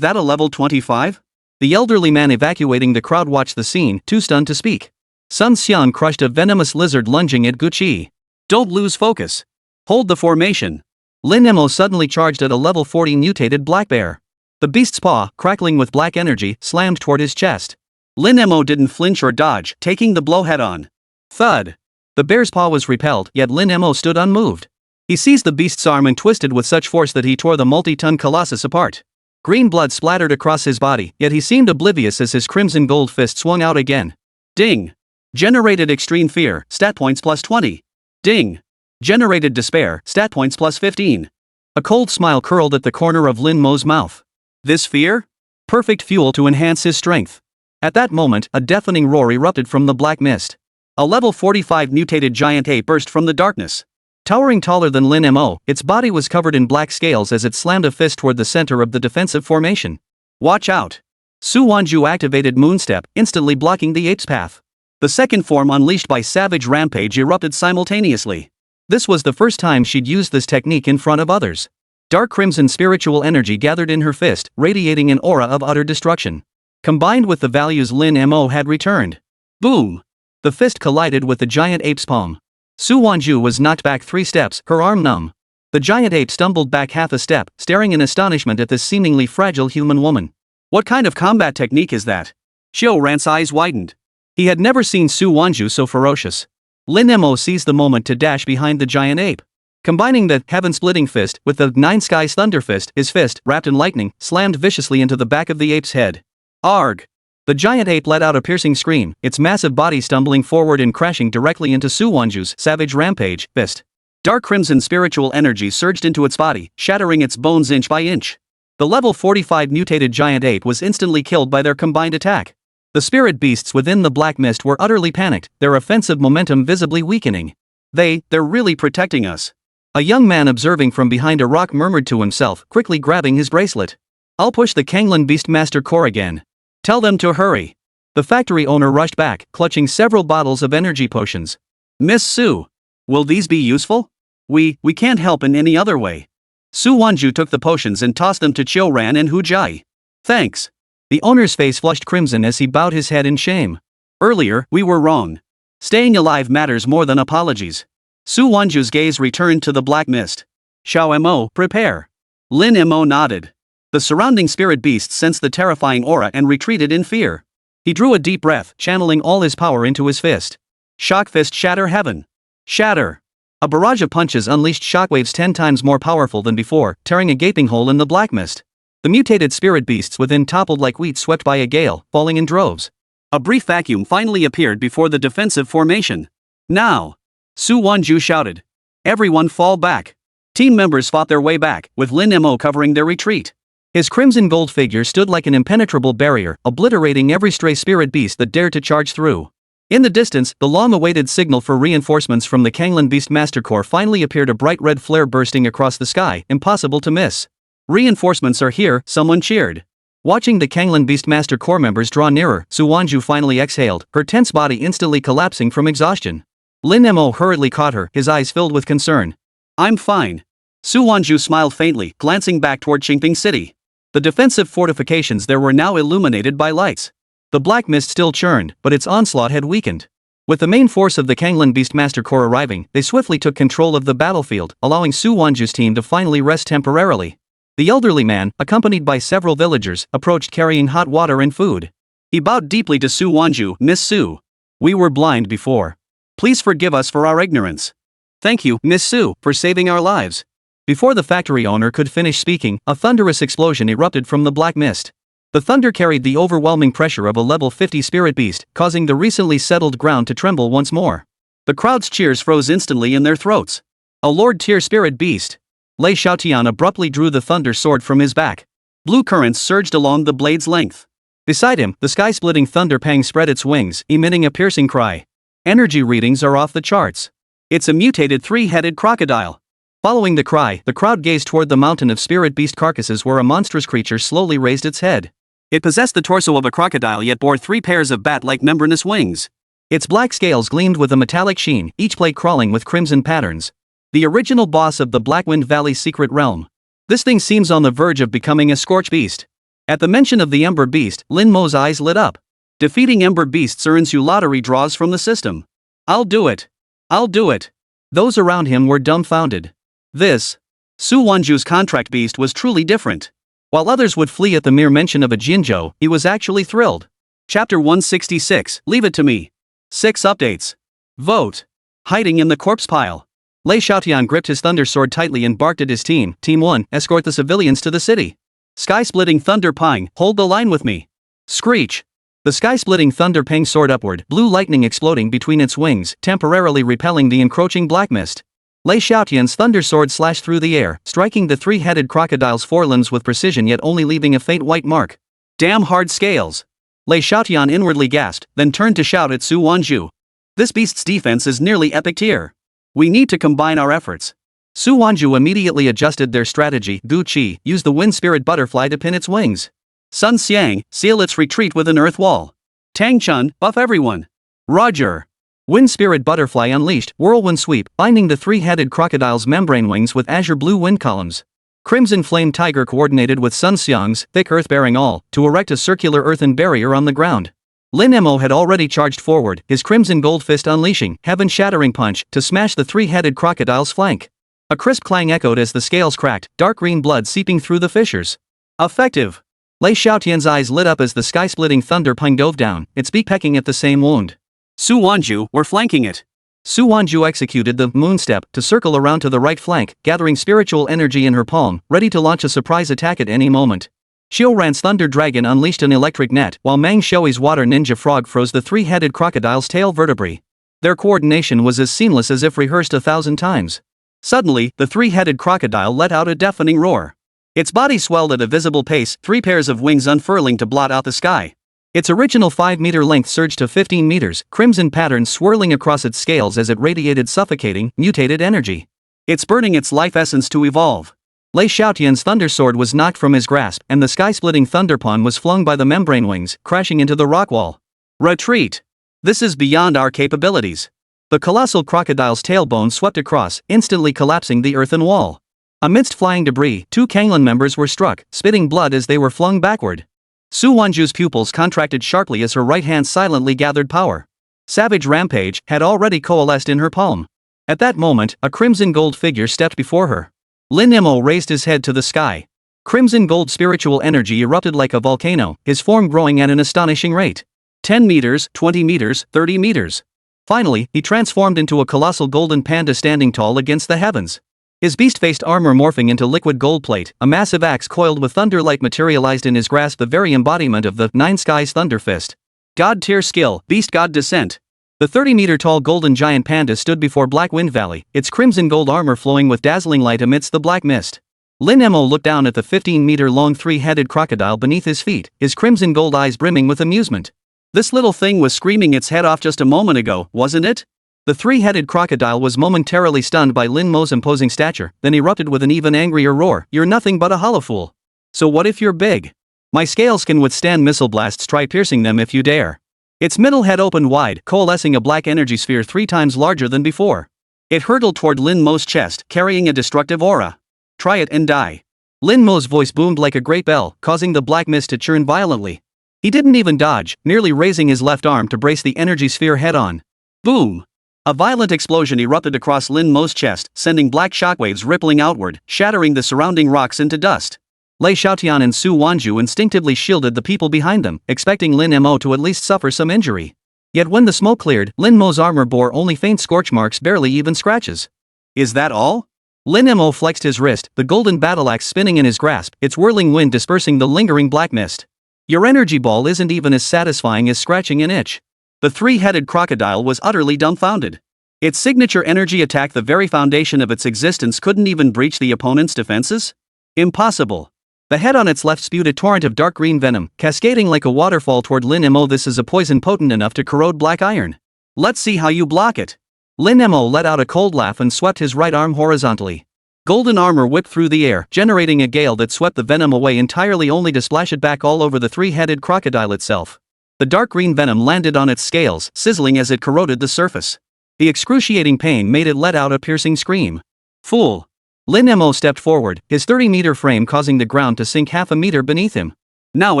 that a level 25? The elderly man evacuating the crowd watched the scene, too stunned to speak. Sun Xian crushed a venomous lizard lunging at Gu Qi. Don't lose focus. Hold the formation. Lin Mo suddenly charged at a level 40 mutated black bear. The beast's paw, crackling with black energy, slammed toward his chest. Lin Mo didn't flinch or dodge, taking the blow head-on. Thud. The bear's paw was repelled, yet Lin Mo stood unmoved. He seized the beast's arm and twisted with such force that he tore the multi-ton colossus apart. Green blood splattered across his body, yet he seemed oblivious as his crimson gold fist swung out again. Ding. Generated extreme fear, stat points plus 20. Ding. Generated despair, stat points plus 15. A cold smile curled at the corner of Lin Mo's mouth. This fear? Perfect fuel to enhance his strength. At that moment, a deafening roar erupted from the black mist. A level 45 mutated giant ape burst from the darkness. Towering taller than Lin Mo, its body was covered in black scales as it slammed a fist toward the center of the defensive formation. Watch out! Su Wanzhu activated Moonstep, instantly blocking the ape's path. The second form unleashed by Savage Rampage erupted simultaneously. This was the first time she'd used this technique in front of others. Dark crimson spiritual energy gathered in her fist, radiating an aura of utter destruction. Combined with the values Lin Mo had returned. Boom! The fist collided with the giant ape's palm. Su Wanzhu was knocked back 3 steps, her arm numb. The giant ape stumbled back half a step, staring in astonishment at this seemingly fragile human woman. What kind of combat technique is that? Xiao Ran's eyes widened. He had never seen Su Wanzhu so ferocious. Lin Mo seized the moment to dash behind the giant ape. Combining the heaven-splitting fist with the 9 skies thunder fist, his fist, wrapped in lightning, slammed viciously into the back of the ape's head. Arg! The giant ape let out a piercing scream, its massive body stumbling forward and crashing directly into Su Wanzhu's savage rampage fist. Dark crimson spiritual energy surged into its body, shattering its bones inch by inch. The level 45 mutated giant ape was instantly killed by their combined attack. The spirit beasts within the black mist were utterly panicked, their offensive momentum visibly weakening. They're really protecting us. A young man observing from behind a rock murmured to himself, quickly grabbing his bracelet. I'll push the Kanglin Beastmaster core again. Tell them to hurry. The factory owner rushed back, clutching several bottles of energy potions. Miss Su. Will these be useful? We can't help in any other way. Su Wanzhu took the potions and tossed them to Qiu Ran and Hu Jai. Thanks. The owner's face flushed crimson as he bowed his head in shame. Earlier, we were wrong. Staying alive matters more than apologies. Su Wanzhu's gaze returned to the black mist. Xiao Mo, prepare. Lin Mo nodded. The surrounding spirit beasts sensed the terrifying aura and retreated in fear. He drew a deep breath, channeling all his power into his fist. Shock fist shatter heaven. Shatter. A barrage of punches unleashed shockwaves 10 times more powerful than before, tearing a gaping hole in the black mist. The mutated spirit beasts within toppled like wheat swept by a gale, falling in droves. A brief vacuum finally appeared before the defensive formation. Now! Su Wanzhu shouted. Everyone fall back. Team members fought their way back, with Lin Mo covering their retreat. His crimson gold figure stood like an impenetrable barrier, obliterating every stray spirit beast that dared to charge through. In the distance, the long-awaited signal for reinforcements from the Kanglin Beastmaster Corps finally appeared, a bright red flare bursting across the sky, impossible to miss. Reinforcements are here, someone cheered. Watching the Kanglin Beastmaster Corps members draw nearer, Su Wanzhu finally exhaled, her tense body instantly collapsing from exhaustion. Lin Mo hurriedly caught her, his eyes filled with concern. I'm fine. Su Wanzhu smiled faintly, glancing back toward Qingping City. The defensive fortifications there were now illuminated by lights. The black mist still churned, but its onslaught had weakened. With the main force of the Kanglin Beastmaster Corps arriving, they swiftly took control of the battlefield, allowing Su Wanzhu's team to finally rest temporarily. The elderly man, accompanied by several villagers, approached carrying hot water and food. He bowed deeply to Su Wanzhu. Miss Su. We were blind before. Please forgive us for our ignorance. Thank you, Miss Su, for saving our lives. Before the factory owner could finish speaking, a thunderous explosion erupted from the black mist. The thunder carried the overwhelming pressure of a level 50 spirit beast, causing the recently settled ground to tremble once more. The crowd's cheers froze instantly in their throats. A Lord-tier spirit beast. Lei Xiaotian abruptly drew the thunder sword from his back. Blue currents surged along the blade's length. Beside him, the sky-splitting thunder pang spread its wings, emitting a piercing cry. Energy readings are off the charts. It's a mutated 3-headed crocodile. Following the cry, the crowd gazed toward the mountain of spirit beast carcasses where a monstrous creature slowly raised its head. It possessed the torso of a crocodile yet bore 3 pairs of bat-like membranous wings. Its black scales gleamed with a metallic sheen, each plate crawling with crimson patterns. The original boss of the Blackwind Valley's secret realm. This thing seems on the verge of becoming a scorch beast. At the mention of the Ember Beast, Lin Mo's eyes lit up. Defeating Ember Beasts earns you lottery draws from the system. I'll do it. I'll do it. Those around him were dumbfounded. This, Su Wanzhu's contract beast, was truly different. While others would flee at the mere mention of a Jinzhou, he was actually thrilled. Chapter 166, Leave it to me. 6 updates. Vote. Hiding in the corpse pile. Lei Xiaotian gripped his thunder sword tightly and barked at his team. Team 1, escort the civilians to the city. Sky-splitting thunder pang, hold the line with me. Screech. The sky-splitting thunder pang soared upward, blue lightning exploding between its wings, temporarily repelling the encroaching black mist. Lei Xiaotian's thunder sword slashed through the air, striking the 3-headed crocodile's forelimbs with precision yet only leaving a faint white mark. Damn hard scales. Lei Xiaotian inwardly gasped, then turned to shout at Su Wanzhu. This beast's defense is nearly epic tier. We need to combine our efforts. Su Wanzhu immediately adjusted their strategy. Gu Qi used the wind spirit butterfly to pin its wings. Sun Xiang, seal its retreat with an earth wall. Tang Chun, buff everyone. Roger. Wind spirit butterfly unleashed, whirlwind sweep, binding the 3-headed crocodile's membrane wings with azure blue wind columns. Crimson Flame Tiger coordinated with Sun Xiang's thick earth-bearing awl to erect a circular earthen barrier on the ground. Lin Mo had already charged forward, his crimson gold fist unleashing heaven-shattering punch to smash the three-headed crocodile's flank. A crisp clang echoed as the scales cracked, dark green blood seeping through the fissures. Effective! Lei Xiaotian's eyes lit up as the sky-splitting thunder ping dove down, its beak pecking at the same wound. Su Wanzhu were flanking it. Su Wanzhu executed the moon step to circle around to the right flank, gathering spiritual energy in her palm, ready to launch a surprise attack at any moment. Xiao Ran's thunder dragon unleashed an electric net, while Meng Shoui's water ninja frog froze the three-headed crocodile's tail vertebrae. Their coordination was as seamless as if rehearsed 1,000 times. Suddenly, the three-headed crocodile let out a deafening roar. Its body swelled at a visible pace, 3 pairs of wings unfurling to blot out the sky. Its original 5-meter length surged to 15 meters, crimson patterns swirling across its scales as it radiated suffocating, mutated energy. It's burning its life essence to evolve. Lei Xiaotian's thunder sword was knocked from his grasp, and the sky-splitting thunderpawn was flung by the membrane wings, crashing into the rock wall. Retreat! This is beyond our capabilities. The colossal crocodile's tailbone swept across, instantly collapsing the earthen wall. Amidst flying debris, 2 Kanglan members were struck, spitting blood as they were flung backward. Su Wanzhu's pupils contracted sharply as her right hand silently gathered power. Savage Rampage had already coalesced in her palm. At that moment, a crimson gold figure stepped before her. Lin Mo raised his head to the sky. Crimson gold spiritual energy erupted like a volcano, his form growing at an astonishing rate. 10 meters, 20 meters, 30 meters. Finally, he transformed into a colossal golden panda standing tall against the heavens. His beast-faced armor morphing into liquid gold plate, a massive axe coiled with thunderlight materialized in his grasp, the very embodiment of the Nine Skies Thunder Fist. God-tier skill, Beast God Descent. The 30-meter-tall golden giant panda stood before Black Wind Valley, its crimson gold armor flowing with dazzling light amidst the black mist. Lin Mo looked down at the 15-meter-long three-headed crocodile beneath his feet, his crimson gold eyes brimming with amusement. This little thing was screaming its head off just a moment ago, wasn't it? The three-headed crocodile was momentarily stunned by Lin Mo's imposing stature, then erupted with an even angrier roar. You're nothing but a hollow fool. So what if you're big? My scales can withstand missile blasts, try piercing them if you dare. Its middle head opened wide, coalescing a black energy sphere 3 times larger than before. It hurtled toward Lin Mo's chest, carrying a destructive aura. Try it and die. Lin Mo's voice boomed like a great bell, causing the black mist to churn violently. He didn't even dodge, merely raising his left arm to brace the energy sphere head-on. Boom! A violent explosion erupted across Lin Mo's chest, sending black shockwaves rippling outward, shattering the surrounding rocks into dust. Lei Xiaotian and Su Wanzhu instinctively shielded the people behind them, expecting Lin Mo to at least suffer some injury. Yet when the smoke cleared, Lin Mo's armor bore only faint scorch marks, barely even scratches. Is that all? Lin Mo flexed his wrist, the golden battle axe spinning in his grasp, its whirling wind dispersing the lingering black mist. Your energy ball isn't even as satisfying as scratching an itch. The three-headed crocodile was utterly dumbfounded. Its signature energy attack, the very foundation of its existence, couldn't even breach the opponent's defenses? Impossible. The head on its left spewed a torrent of dark green venom, cascading like a waterfall toward Lin Mo. This is a poison potent enough to corrode black iron. Let's see how you block it. Lin Mo let out a cold laugh and swept his right arm horizontally. Golden armor whipped through the air, generating a gale that swept the venom away entirely, only to splash it back all over the three-headed crocodile itself. The dark green venom landed on its scales, sizzling as it corroded the surface. The excruciating pain made it let out a piercing scream. Fool! Lin Mo stepped forward, his 30-meter frame causing the ground to sink half a meter beneath him. Now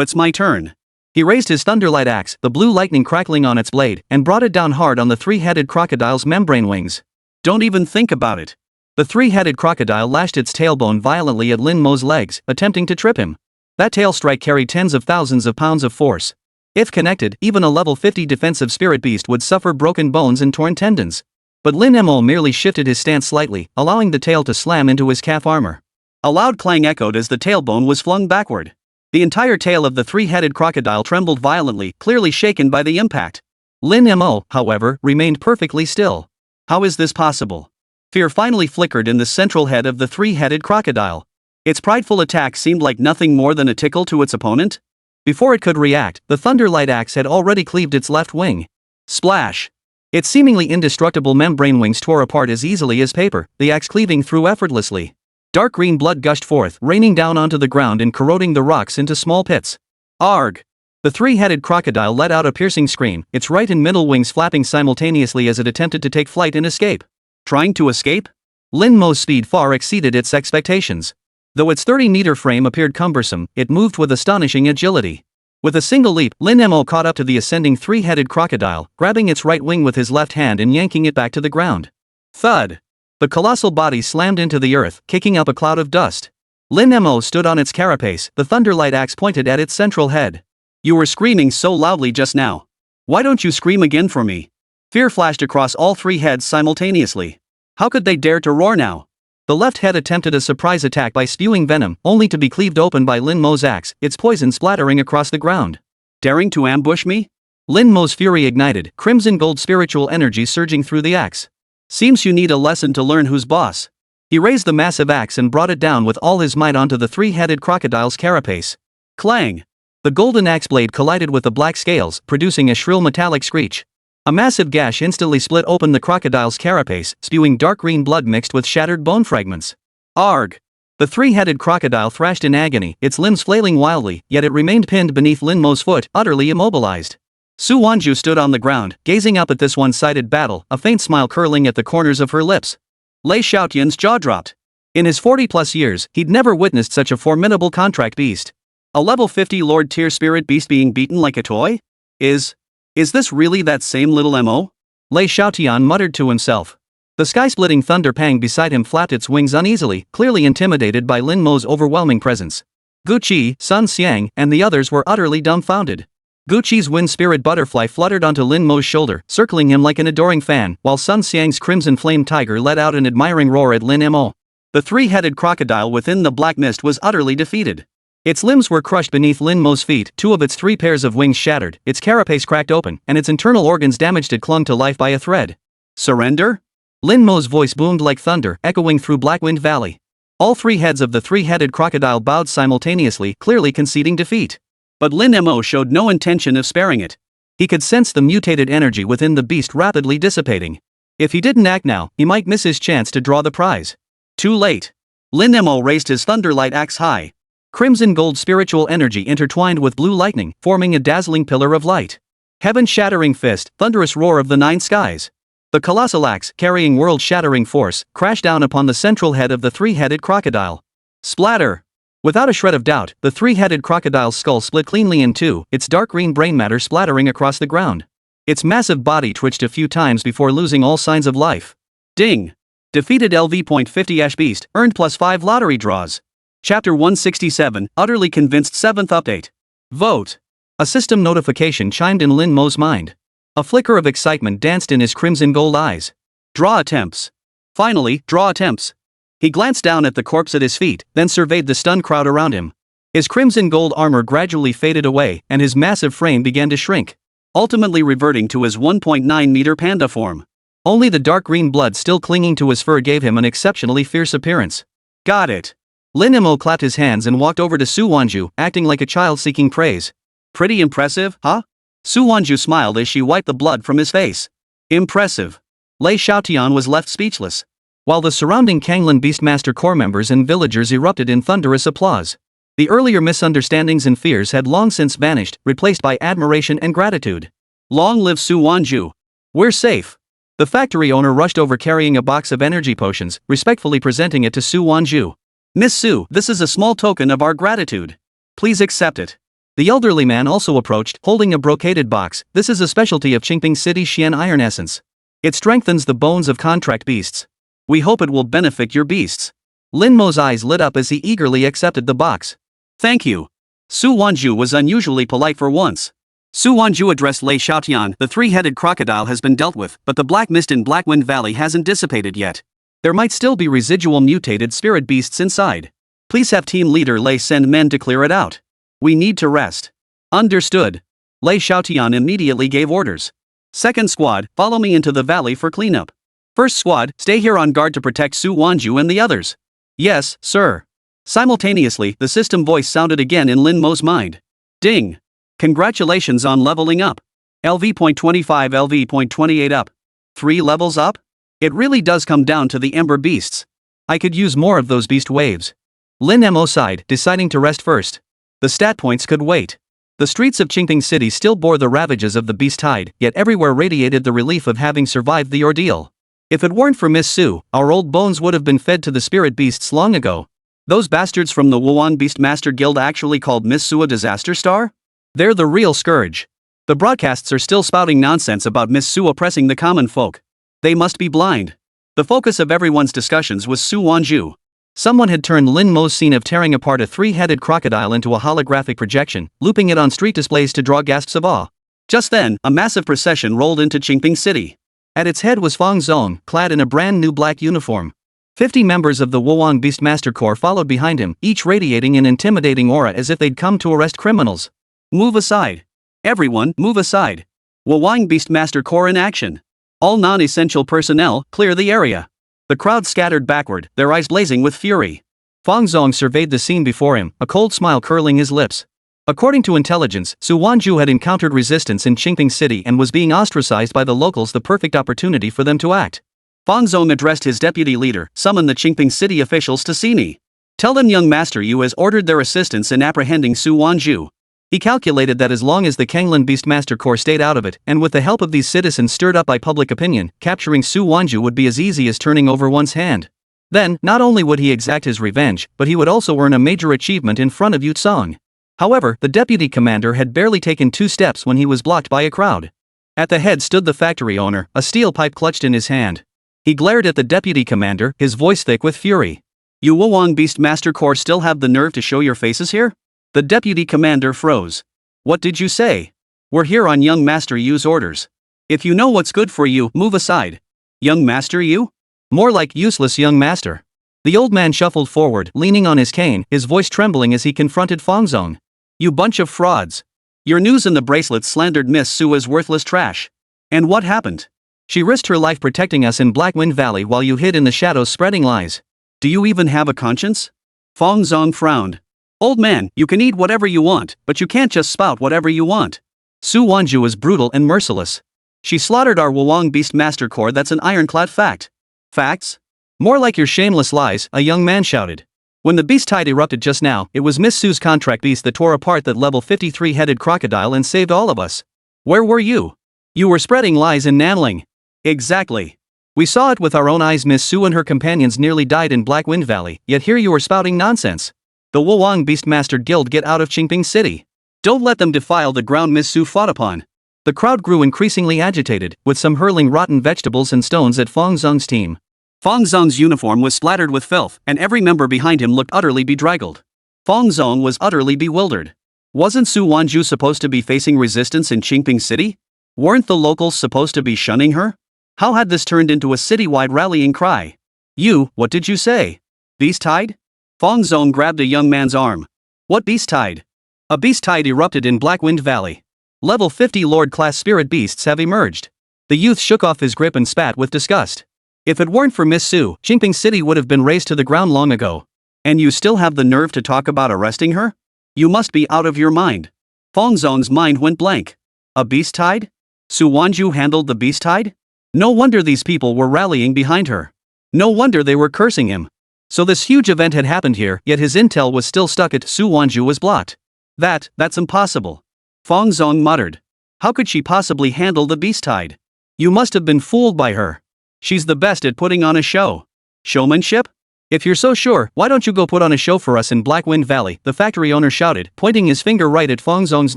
it's my turn. He raised his thunderlight axe, the blue lightning crackling on its blade, and brought it down hard on the three-headed crocodile's membrane wings. Don't even think about it. The three-headed crocodile lashed its tailbone violently at Lin Mo's legs, attempting to trip him. That tail strike carried tens of thousands of pounds of force. If connected, even a level 50 defensive spirit beast would suffer broken bones and torn tendons. But Lin Mo merely shifted his stance slightly, allowing the tail to slam into his calf armor. A loud clang echoed as the tailbone was flung backward. The entire tail of the three-headed crocodile trembled violently, clearly shaken by the impact. Lin Mo, however, remained perfectly still. How is this possible? Fear finally flickered in the central head of the three-headed crocodile. Its prideful attack seemed like nothing more than a tickle to its opponent. Before it could react, the thunderlight axe had already cleaved its left wing. Splash! Its seemingly indestructible membrane wings tore apart as easily as paper, the axe cleaving through effortlessly. Dark green blood gushed forth, raining down onto the ground and corroding the rocks into small pits. Arg! The three-headed crocodile let out a piercing scream, its right and middle wings flapping simultaneously as it attempted to take flight and escape. Trying to escape? Lin Mo's speed far exceeded its expectations. Though its 30-meter frame appeared cumbersome, it moved with astonishing agility. With a single leap, Lin Mo caught up to the ascending three-headed crocodile, grabbing its right wing with his left hand and yanking it back to the ground. Thud! The colossal body slammed into the earth, kicking up a cloud of dust. Lin Mo stood on its carapace, the thunderlight axe pointed at its central head. You were screaming so loudly just now. Why don't you scream again for me? Fear flashed across all three heads simultaneously. How could they dare to roar now? The left head attempted a surprise attack by spewing venom, only to be cleaved open by Lin Mo's axe, its poison splattering across the ground. Daring to ambush me? Lin Mo's fury ignited, crimson gold spiritual energy surging through the axe. Seems you need a lesson to learn who's boss. He raised the massive axe and brought it down with all his might onto the three-headed crocodile's carapace. Clang! The golden axe blade collided with the black scales, producing a shrill metallic screech. A massive gash instantly split open the crocodile's carapace, spewing dark green blood mixed with shattered bone fragments. Arg! The three-headed crocodile thrashed in agony, its limbs flailing wildly, yet it remained pinned beneath Lin Mo's foot, utterly immobilized. Su Wanzhu stood on the ground, gazing up at this one-sided battle, a faint smile curling at the corners of her lips. Lei Xiaotian's jaw dropped. In his 40-plus years, he'd never witnessed such a formidable contract beast. A level 50 Lord-tier spirit beast being beaten like a toy? Is this really that same little Mo? Lei Xiaotian muttered to himself. The sky-splitting thunder pang beside him flapped its wings uneasily, clearly intimidated by Lin Mo's overwhelming presence. Gu Qi, Sun Xiang, and the others were utterly dumbfounded. Gu Qi's wind spirit butterfly fluttered onto Lin Mo's shoulder, circling him like an adoring fan, while Sun Xiang's crimson flame tiger let out an admiring roar at Lin Mo. The three-headed crocodile within the black mist was utterly defeated. Its limbs were crushed beneath Lin Mo's feet, two of its three pairs of wings shattered, its carapace cracked open, and its internal organs damaged. It clung to life by a thread. Surrender? Lin Mo's voice boomed like thunder, echoing through Blackwind Valley. All three heads of the three-headed crocodile bowed simultaneously, clearly conceding defeat. But Lin Mo showed no intention of sparing it. He could sense the mutated energy within the beast rapidly dissipating. If he didn't act now, he might miss his chance to draw the prize. Too late. Lin Mo raised his thunderlight axe high. Crimson gold spiritual energy intertwined with blue lightning, forming a dazzling pillar of light. Heaven-shattering fist, thunderous roar of the nine skies. The colossal axe, carrying world-shattering force, crashed down upon the central head of the three-headed crocodile. Splatter! Without a shred of doubt, the three-headed crocodile's skull split cleanly in two, its dark green brain matter splattering across the ground. Its massive body twitched a few times before losing all signs of life. Ding! Defeated LV.50 Beast, earned +5 lottery draws. Chapter 167, Utterly Convinced 7th Update. Vote. A system notification chimed in Lin Mo's mind. A flicker of excitement danced in his crimson gold eyes. Draw attempts. Finally, draw attempts. He glanced down at the corpse at his feet, then surveyed the stunned crowd around him. His crimson gold armor gradually faded away, and his massive frame began to shrink, ultimately reverting to his 1.9-meter panda form. Only the dark green blood still clinging to his fur gave him an exceptionally fierce appearance. Got it. Lin Mo clapped his hands and walked over to Su Wanzhu, acting like a child seeking praise. Pretty impressive, huh? Su Wanzhu smiled as she wiped the blood from his face. Impressive. Lei Xiaotian was left speechless, while the surrounding Kanglin Beastmaster Corps members and villagers erupted in thunderous applause. The earlier misunderstandings and fears had long since vanished, replaced by admiration and gratitude. Long live Su Wanzhu. We're safe. The factory owner rushed over carrying a box of energy potions, respectfully presenting it to Su Wanzhu. Miss Su, this is a small token of our gratitude. Please accept it. The elderly man also approached, holding a brocaded box. This is a specialty of Qingping City Xian Iron Essence. It strengthens the bones of contract beasts. We hope it will benefit your beasts. Lin Mo's eyes lit up as he eagerly accepted the box. Thank you. Su Wanzhu was unusually polite for once. Su Wanzhu addressed Lei Xiaotian. The three-headed crocodile has been dealt with, but the black mist in Blackwind Valley hasn't dissipated yet. There might still be residual mutated spirit beasts inside. Please have team leader Lei send men to clear it out. We need to rest. Understood. Lei Xiaotian immediately gave orders. Second squad, follow me into the valley for cleanup. First squad, stay here on guard to protect Su Wanzhu and the others. Yes, sir. Simultaneously, the system voice sounded again in Lin Mo's mind. Ding. Congratulations on leveling up. LV.25 LV.28 up. 3 levels up? It really does come down to the Ember Beasts. I could use more of those beast waves. Lin Mo sighed, deciding to rest first. The stat points could wait. The streets of Qingping City still bore the ravages of the beast tide, yet everywhere radiated the relief of having survived the ordeal. If it weren't for Miss Su, our old bones would have been fed to the spirit beasts long ago. Those bastards from the Wuhan Beastmaster Guild actually called Miss Su a disaster star? They're the real scourge. The broadcasts are still spouting nonsense about Miss Su oppressing the common folk. They must be blind. The focus of everyone's discussions was Su Wanzhu. Someone had turned Lin Mo's scene of tearing apart a three-headed crocodile into a holographic projection, looping it on street displays to draw gasps of awe. Just then, a massive procession rolled into Qingping City. At its head was Fang Zong, clad in a brand new black uniform. 50 members of the Wuhan Beastmaster Corps followed behind him, each radiating an intimidating aura as if they'd come to arrest criminals. Move aside. Everyone, move aside. Wuhan Beastmaster Corps in action. All non-essential personnel, clear the area. The crowd scattered backward, their eyes blazing with fury. Fang Zong surveyed the scene before him, a cold smile curling his lips. According to intelligence, Su Wanzhu had encountered resistance in Qingping City and was being ostracized by the locals, the perfect opportunity for them to act. Fang Zong addressed his deputy leader, summoned the Qingping City officials to see me. Tell them young Master Yu has ordered their assistance in apprehending Su Wanzhu. He calculated that as long as the Kanglin Beastmaster Corps stayed out of it, and with the help of these citizens stirred up by public opinion, capturing Su Wanzhu would be as easy as turning over one's hand. Then, not only would he exact his revenge, but he would also earn a major achievement in front of Yutsong. However, the deputy commander had barely taken 2 steps when he was blocked by a crowd. At the head stood the factory owner, a steel pipe clutched in his hand. He glared at the deputy commander, his voice thick with fury. You Wuhan Beastmaster Corps still have the nerve to show your faces here? The deputy commander froze. What did you say? We're here on young Master Yu's orders. If you know what's good for you, move aside. Young Master Yu? More like useless young master. The old man shuffled forward, leaning on his cane, his voice trembling as he confronted Fang Zong. You bunch of frauds. Your news in the bracelets slandered Miss Su as worthless trash. And what happened? She risked her life protecting us in Blackwind Valley while you hid in the shadows spreading lies. Do you even have a conscience? Fang Zong frowned. Old man, you can eat whatever you want, but you can't just spout whatever you want. Su Wanzhu was brutal and merciless. She slaughtered our Wuhan Beastmaster Corps, that's an ironclad fact. Facts? More like your shameless lies, a young man shouted. When the beast tide erupted just now, it was Miss Su's contract beast that tore apart that level 53-headed crocodile and saved all of us. Where were you? You were spreading lies in Nanling. Exactly. We saw it with our own eyes. Miss Su and her companions nearly died in Blackwind Valley, yet here you are spouting nonsense. The Wuhan Beastmaster Guild get out of Qingping City. Don't let them defile the ground Miss Su fought upon. The crowd grew increasingly agitated, with some hurling rotten vegetables and stones at Fang Zong's team. Fang Zong's uniform was splattered with filth, and every member behind him looked utterly bedraggled. Fang Zong was utterly bewildered. Wasn't Su Wanzhu supposed to be facing resistance in Qingping City? Weren't the locals supposed to be shunning her? How had this turned into a citywide rallying cry? You, what did you say? Beast tide? Fang Zong grabbed a young man's arm. What beast tide? A beast tide erupted in Blackwind Valley. Level 50 Lord-class spirit beasts have emerged. The youth shook off his grip and spat with disgust. If it weren't for Miss Su, Qingping City would have been razed to the ground long ago. And you still have the nerve to talk about arresting her? You must be out of your mind. Fang Zong's mind went blank. A beast tide? Su Wanzhu handled the beast tide? No wonder these people were rallying behind her. No wonder they were cursing him. So this huge event had happened here, yet his intel was still stuck at Su Wanzhu was blocked. That's impossible. Fang Zong muttered. How could she possibly handle the beast tide? You must have been fooled by her. She's the best at putting on a show. Showmanship? If you're so sure, why don't you go put on a show for us in Blackwind Valley, the factory owner shouted, pointing his finger right at Fang Zong's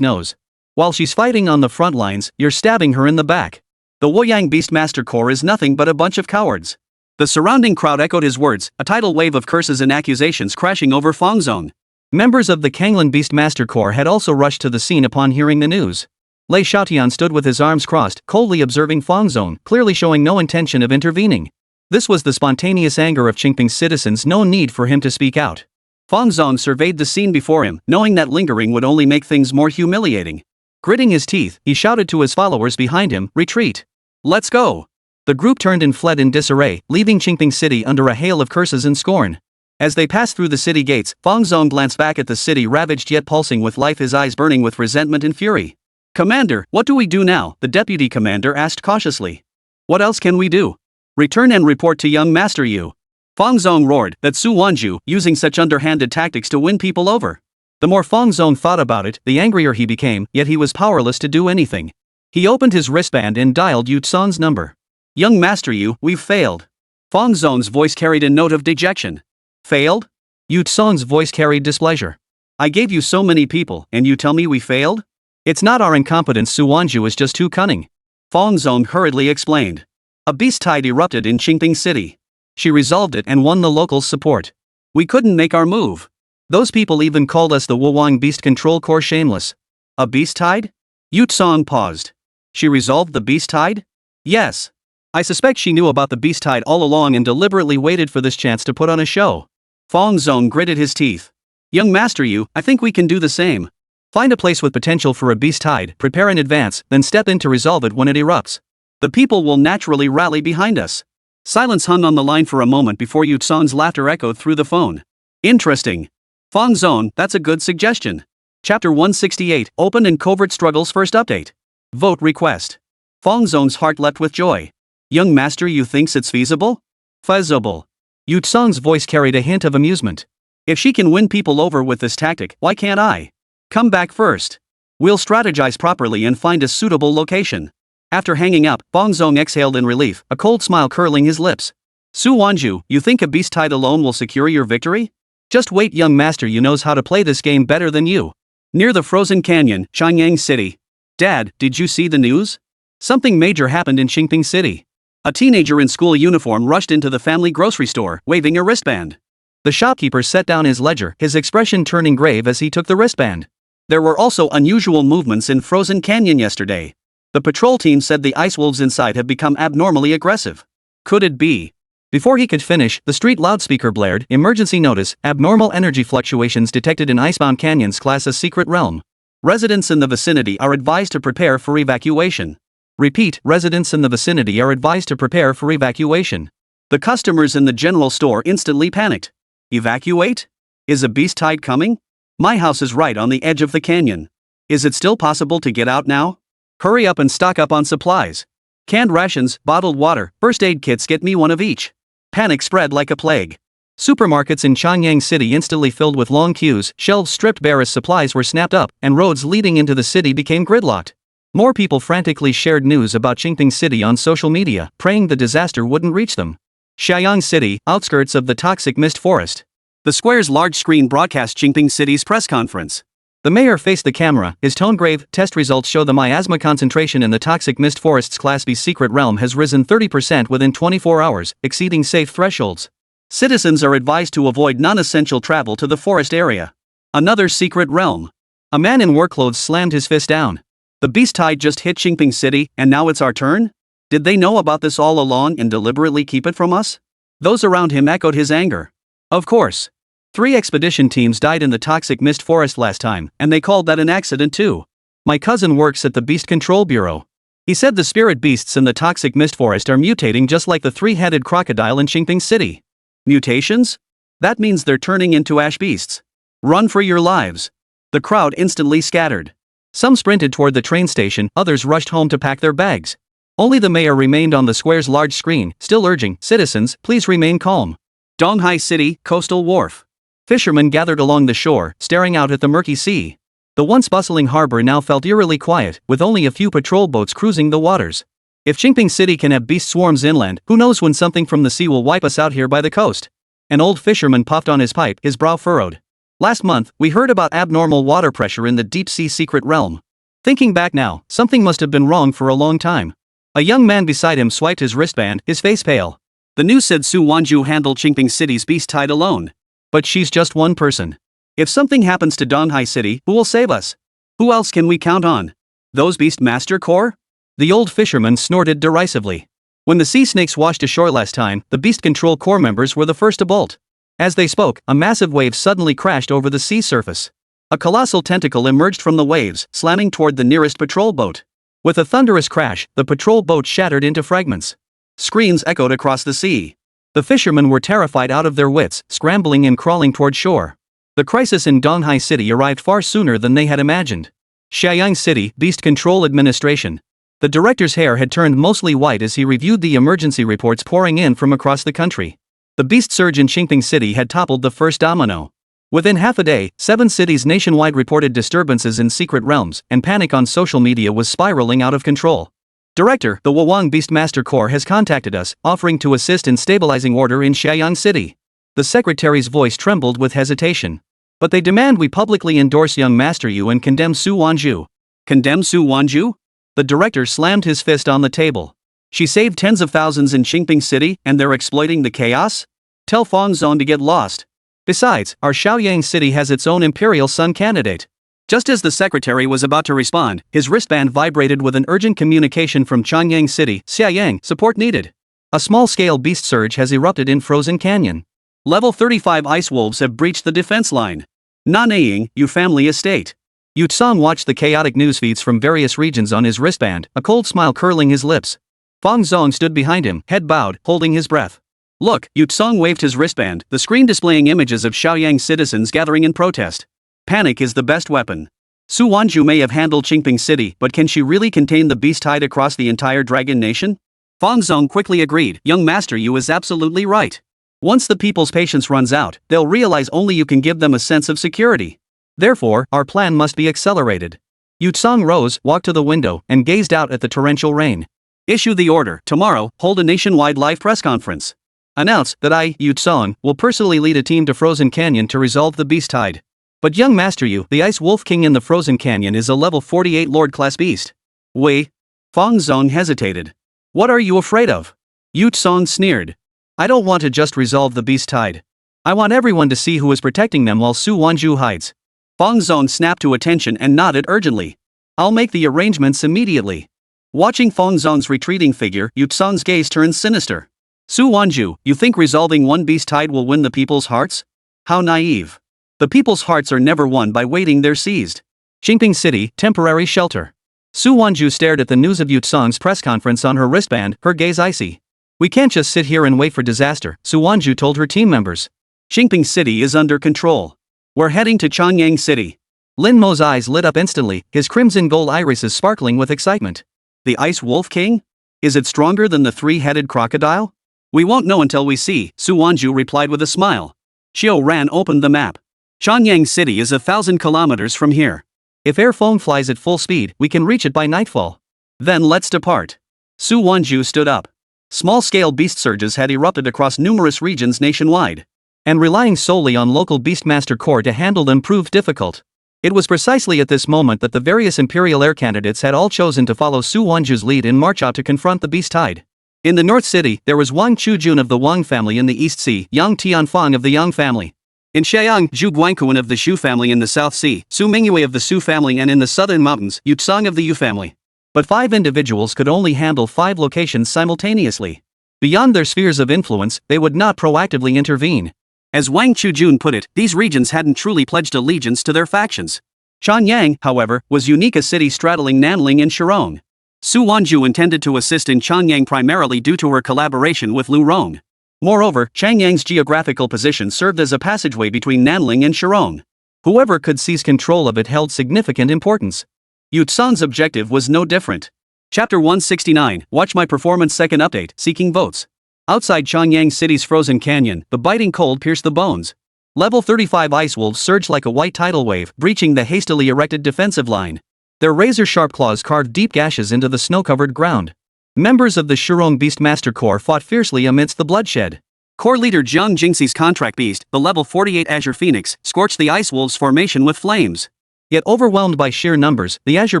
nose. While she's fighting on the front lines, you're stabbing her in the back. The Wuhan Beastmaster Corps is nothing but a bunch of cowards. The surrounding crowd echoed his words, a tidal wave of curses and accusations crashing over Fang Zong. Members of the Kanglin Beastmaster Corps had also rushed to the scene upon hearing the news. Lei Xiaotian stood with his arms crossed, coldly observing Fang Zong, clearly showing no intention of intervening. This was the spontaneous anger of Qingping's citizens, no need for him to speak out. Fang Zong surveyed the scene before him, knowing that lingering would only make things more humiliating. Gritting his teeth, he shouted to his followers behind him, retreat. Let's go. The group turned and fled in disarray, leaving Qingping City under a hail of curses and scorn. As they passed through the city gates, Fang Zong glanced back at the city ravaged yet pulsing with life, his eyes burning with resentment and fury. Commander, what do we do now? The deputy commander asked cautiously. What else can we do? Return and report to young Master Yu. Fang Zong roared that Su Wanzhu, using such underhanded tactics to win people over. The more Fang Zong thought about it, the angrier he became, yet he was powerless to do anything. He opened his wristband and dialed Yu Tsong's number. Young Master Yu, we've failed. Fang Zong's voice carried a note of dejection. Failed? Yu Song's voice carried displeasure. I gave you so many people, and you tell me we failed? It's not our incompetence, Su Wanzhu is just too cunning. Fang Zong hurriedly explained. A beast tide erupted in Qingping City. She resolved it and won the locals' support. We couldn't make our move. Those people even called us the Wuwang Beast Control Corps shameless. A beast tide? Yu Song paused. She resolved the beast tide? Yes. I suspect she knew about the beast tide all along and deliberately waited for this chance to put on a show. Fang Zong gritted his teeth. Young Master Yu, I think we can do the same. Find a place with potential for a beast tide, prepare in advance, then step in to resolve it when it erupts. The people will naturally rally behind us. Silence hung on the line for a moment before Yu Song's laughter echoed through the phone. Interesting. Fang Zong, that's a good suggestion. Chapter 168, Open and Covert Struggles First Update. Vote request. Fang Zong's heart leapt with joy. Young Master Yu thinks it's feasible? Feasible. Yu Song's voice carried a hint of amusement. If she can win people over with this tactic, why can't I? Come back first. We'll strategize properly and find a suitable location. After hanging up, Fang Zong exhaled in relief, a cold smile curling his lips. Su Wanzhu, you think a beast tide alone will secure your victory? Just wait, young master Yu knows how to play this game better than you. Near the frozen canyon, Changyang City. Dad, did you see the news? Something major happened in Qingping City. A teenager in school uniform rushed into the family grocery store, waving a wristband. The shopkeeper set down his ledger, his expression turning grave as he took the wristband. There were also unusual movements in Frozen Canyon yesterday. The patrol team said the ice wolves inside have become abnormally aggressive. Could it be? Before he could finish, the street loudspeaker blared, emergency notice, abnormal energy fluctuations detected in icebound canyons class as secret realm. Residents in the vicinity are advised to prepare for evacuation. Repeat, residents in the vicinity are advised to prepare for evacuation. The customers in the general store instantly panicked. Evacuate? Is a beast tide coming? My house is right on the edge of the canyon. Is it still possible to get out now? Hurry up and stock up on supplies. Canned rations, bottled water, first aid kits, get me one of each. Panic spread like a plague. Supermarkets in Changyang City instantly filled with long queues, shelves stripped bare as supplies were snapped up, and roads leading into the city became gridlocked. More people frantically shared news about Qingping City on social media, praying the disaster wouldn't reach them. Shaoyang City, outskirts of the toxic mist forest. The square's large screen broadcast Qingping City's press conference. The mayor faced the camera, his tone grave. Test results show the miasma concentration in the toxic mist forest's Class B secret realm has risen 30% within 24 hours, exceeding safe thresholds. Citizens are advised to avoid non-essential travel to the forest area. Another secret realm. A man in work clothes slammed his fist down. The beast tide just hit Qingping City, and now it's our turn? Did they know about this all along and deliberately keep it from us? Those around him echoed his anger. Of course. 3 expedition teams died in the toxic mist forest last time, and they called that an accident too. My cousin works at the Beast Control Bureau. He said the spirit beasts in the toxic mist forest are mutating just like the 3-headed crocodile in Qingping City. Mutations? That means they're turning into ash beasts. Run for your lives. The crowd instantly scattered. Some sprinted toward the train station, others rushed home to pack their bags. Only the mayor remained on the square's large screen, still urging, citizens, please remain calm. Donghai City, Coastal Wharf. Fishermen gathered along the shore, staring out at the murky sea. The once bustling harbor now felt eerily quiet, with only a few patrol boats cruising the waters. If Qingping City can have beast swarms inland, who knows when something from the sea will wipe us out here by the coast? An old fisherman puffed on his pipe, his brow furrowed. Last month, we heard about abnormal water pressure in the deep-sea secret realm. Thinking back now, something must have been wrong for a long time. A young man beside him swiped his wristband, his face pale. The news said Su Wanzhu handled Qingping City's beast tide alone. But she's just one person. If something happens to Donghai City, who will save us? Who else can we count on? Those Beast Master Corps? The old fisherman snorted derisively. When the sea snakes washed ashore last time, the Beast Control Corps members were the first to bolt. As they spoke, a massive wave suddenly crashed over the sea surface. A colossal tentacle emerged from the waves, slamming toward the nearest patrol boat. With a thunderous crash, the patrol boat shattered into fragments. Screams echoed across the sea. The fishermen were terrified out of their wits, scrambling and crawling toward shore. The crisis in Donghai City arrived far sooner than they had imagined. Shaoyang City, Beast Control Administration. The director's hair had turned mostly white as he reviewed the emergency reports pouring in from across the country. The beast surge in Qingping City had toppled the first domino. Within half a day, 7 cities nationwide reported disturbances in secret realms, and panic on social media was spiraling out of control. Director, the Wuwang Beastmaster Corps has contacted us, offering to assist in stabilizing order in Shaoyang City. The secretary's voice trembled with hesitation. But they demand we publicly endorse young Master Yu and condemn Su Wanzhu. Condemn Su Wanzhu? The director slammed his fist on the table. She saved tens of thousands in Qingping City and they're exploiting the chaos? Tell Fong Zone to get lost. Besides, our Shaoyang city has its own imperial son candidate. Just as the secretary was about to respond, his wristband vibrated with an urgent communication from Changyang City. Xiaoyang, support needed. A small-scale beast surge has erupted in Frozen Canyon. Level 35 ice wolves have breached the defense line. Nanaying, Yu family estate. Yu Tsang watched the chaotic news feeds from various regions on his wristband, a cold smile curling his lips. Fong Zong stood behind him, head bowed, holding his breath. Look, Yu Tsang waved his wristband, the screen displaying images of Shaoyang citizens gathering in protest. Panic is the best weapon. Su Wanzhu may have handled Qingping City, but can she really contain the beast tide across the entire Dragon Nation? Fong Zong quickly agreed, young Master Yu is absolutely right. Once the people's patience runs out, they'll realize only you can give them a sense of security. Therefore, our plan must be accelerated. Yu Tsang rose, walked to the window, and gazed out at the torrential rain. Issue the order, tomorrow, hold a nationwide live press conference. Announce that I, Yu Tsang, will personally lead a team to Frozen Canyon to resolve the beast tide. But young Master Yu, the Ice Wolf King in the Frozen Canyon is a level 48 Lord-class beast. Wei? Fong Zong hesitated. What are you afraid of? Yu Tsang sneered. I don't want to just resolve the beast tide. I want everyone to see who is protecting them while Su Wanzhu hides. Fong Zong snapped to attention and nodded urgently. I'll make the arrangements immediately. Watching Fong Zong's retreating figure, Yu Tsang's gaze turned sinister. Su Wanzhu, you think resolving one beast tide will win the people's hearts? How naive. The people's hearts are never won by waiting they're seized. Qingping City, temporary shelter. Su Wanzhu stared at the news of Yu Tsang's press conference on her wristband, her gaze icy. We can't just sit here and wait for disaster, Su Wanzhu told her team members. Qingping City is under control. We're heading to Changyang City. Lin Mo's eyes lit up instantly, his crimson gold irises sparkling with excitement. The Ice Wolf King? Is it stronger than the three-headed crocodile? We won't know until we see, Su Wanzhu replied with a smile. Xiao Ran opened the map. Changyang City is 1,000 kilometers from here. If air phone flies at full speed, we can reach it by nightfall. Then let's depart. Su Wanzhu stood up. Small-scale beast surges had erupted across numerous regions nationwide. And relying solely on local Beastmaster Corps to handle them proved difficult. It was precisely at this moment that the various Imperial air candidates had all chosen to follow Su Wanzhu's lead and march out to confront the beast tide. In the North City, there was Wang Chujun of the Wang family in the East Sea, Yang Tianfang of the Yang family. In Xianyang, Zhu Guangquan of the Shu family in the South Sea, Su Mingyue of the Su family, and in the Southern Mountains, Yu Tsang of the Yu family. But 5 individuals could only handle 5 locations simultaneously. Beyond their spheres of influence, they would not proactively intervene. As Wang Chujun put it, these regions hadn't truly pledged allegiance to their factions. Chanyang, however, was unique, a city straddling Nanling and Shirong. Su Wanzhu intended to assist in Changyang primarily due to her collaboration with Lu Rong. Moreover, Changyang's geographical position served as a passageway between Nanling and Shirong. Whoever could seize control of it held significant importance. Yu Tsang's objective was no different. Chapter 169, Watch My Performance Second Update, Seeking Votes. Outside Changyang City's Frozen Canyon, the biting cold pierced the bones. Level 35 ice wolves surged like a white tidal wave, breaching the hastily erected defensive line. Their razor-sharp claws carved deep gashes into the snow-covered ground. Members of the Shirong Beastmaster Corps fought fiercely amidst the bloodshed. Corps leader Jiang Jingxi's contract beast, the level 48 Azure Phoenix, scorched the ice wolves' formation with flames. Yet overwhelmed by sheer numbers, the azure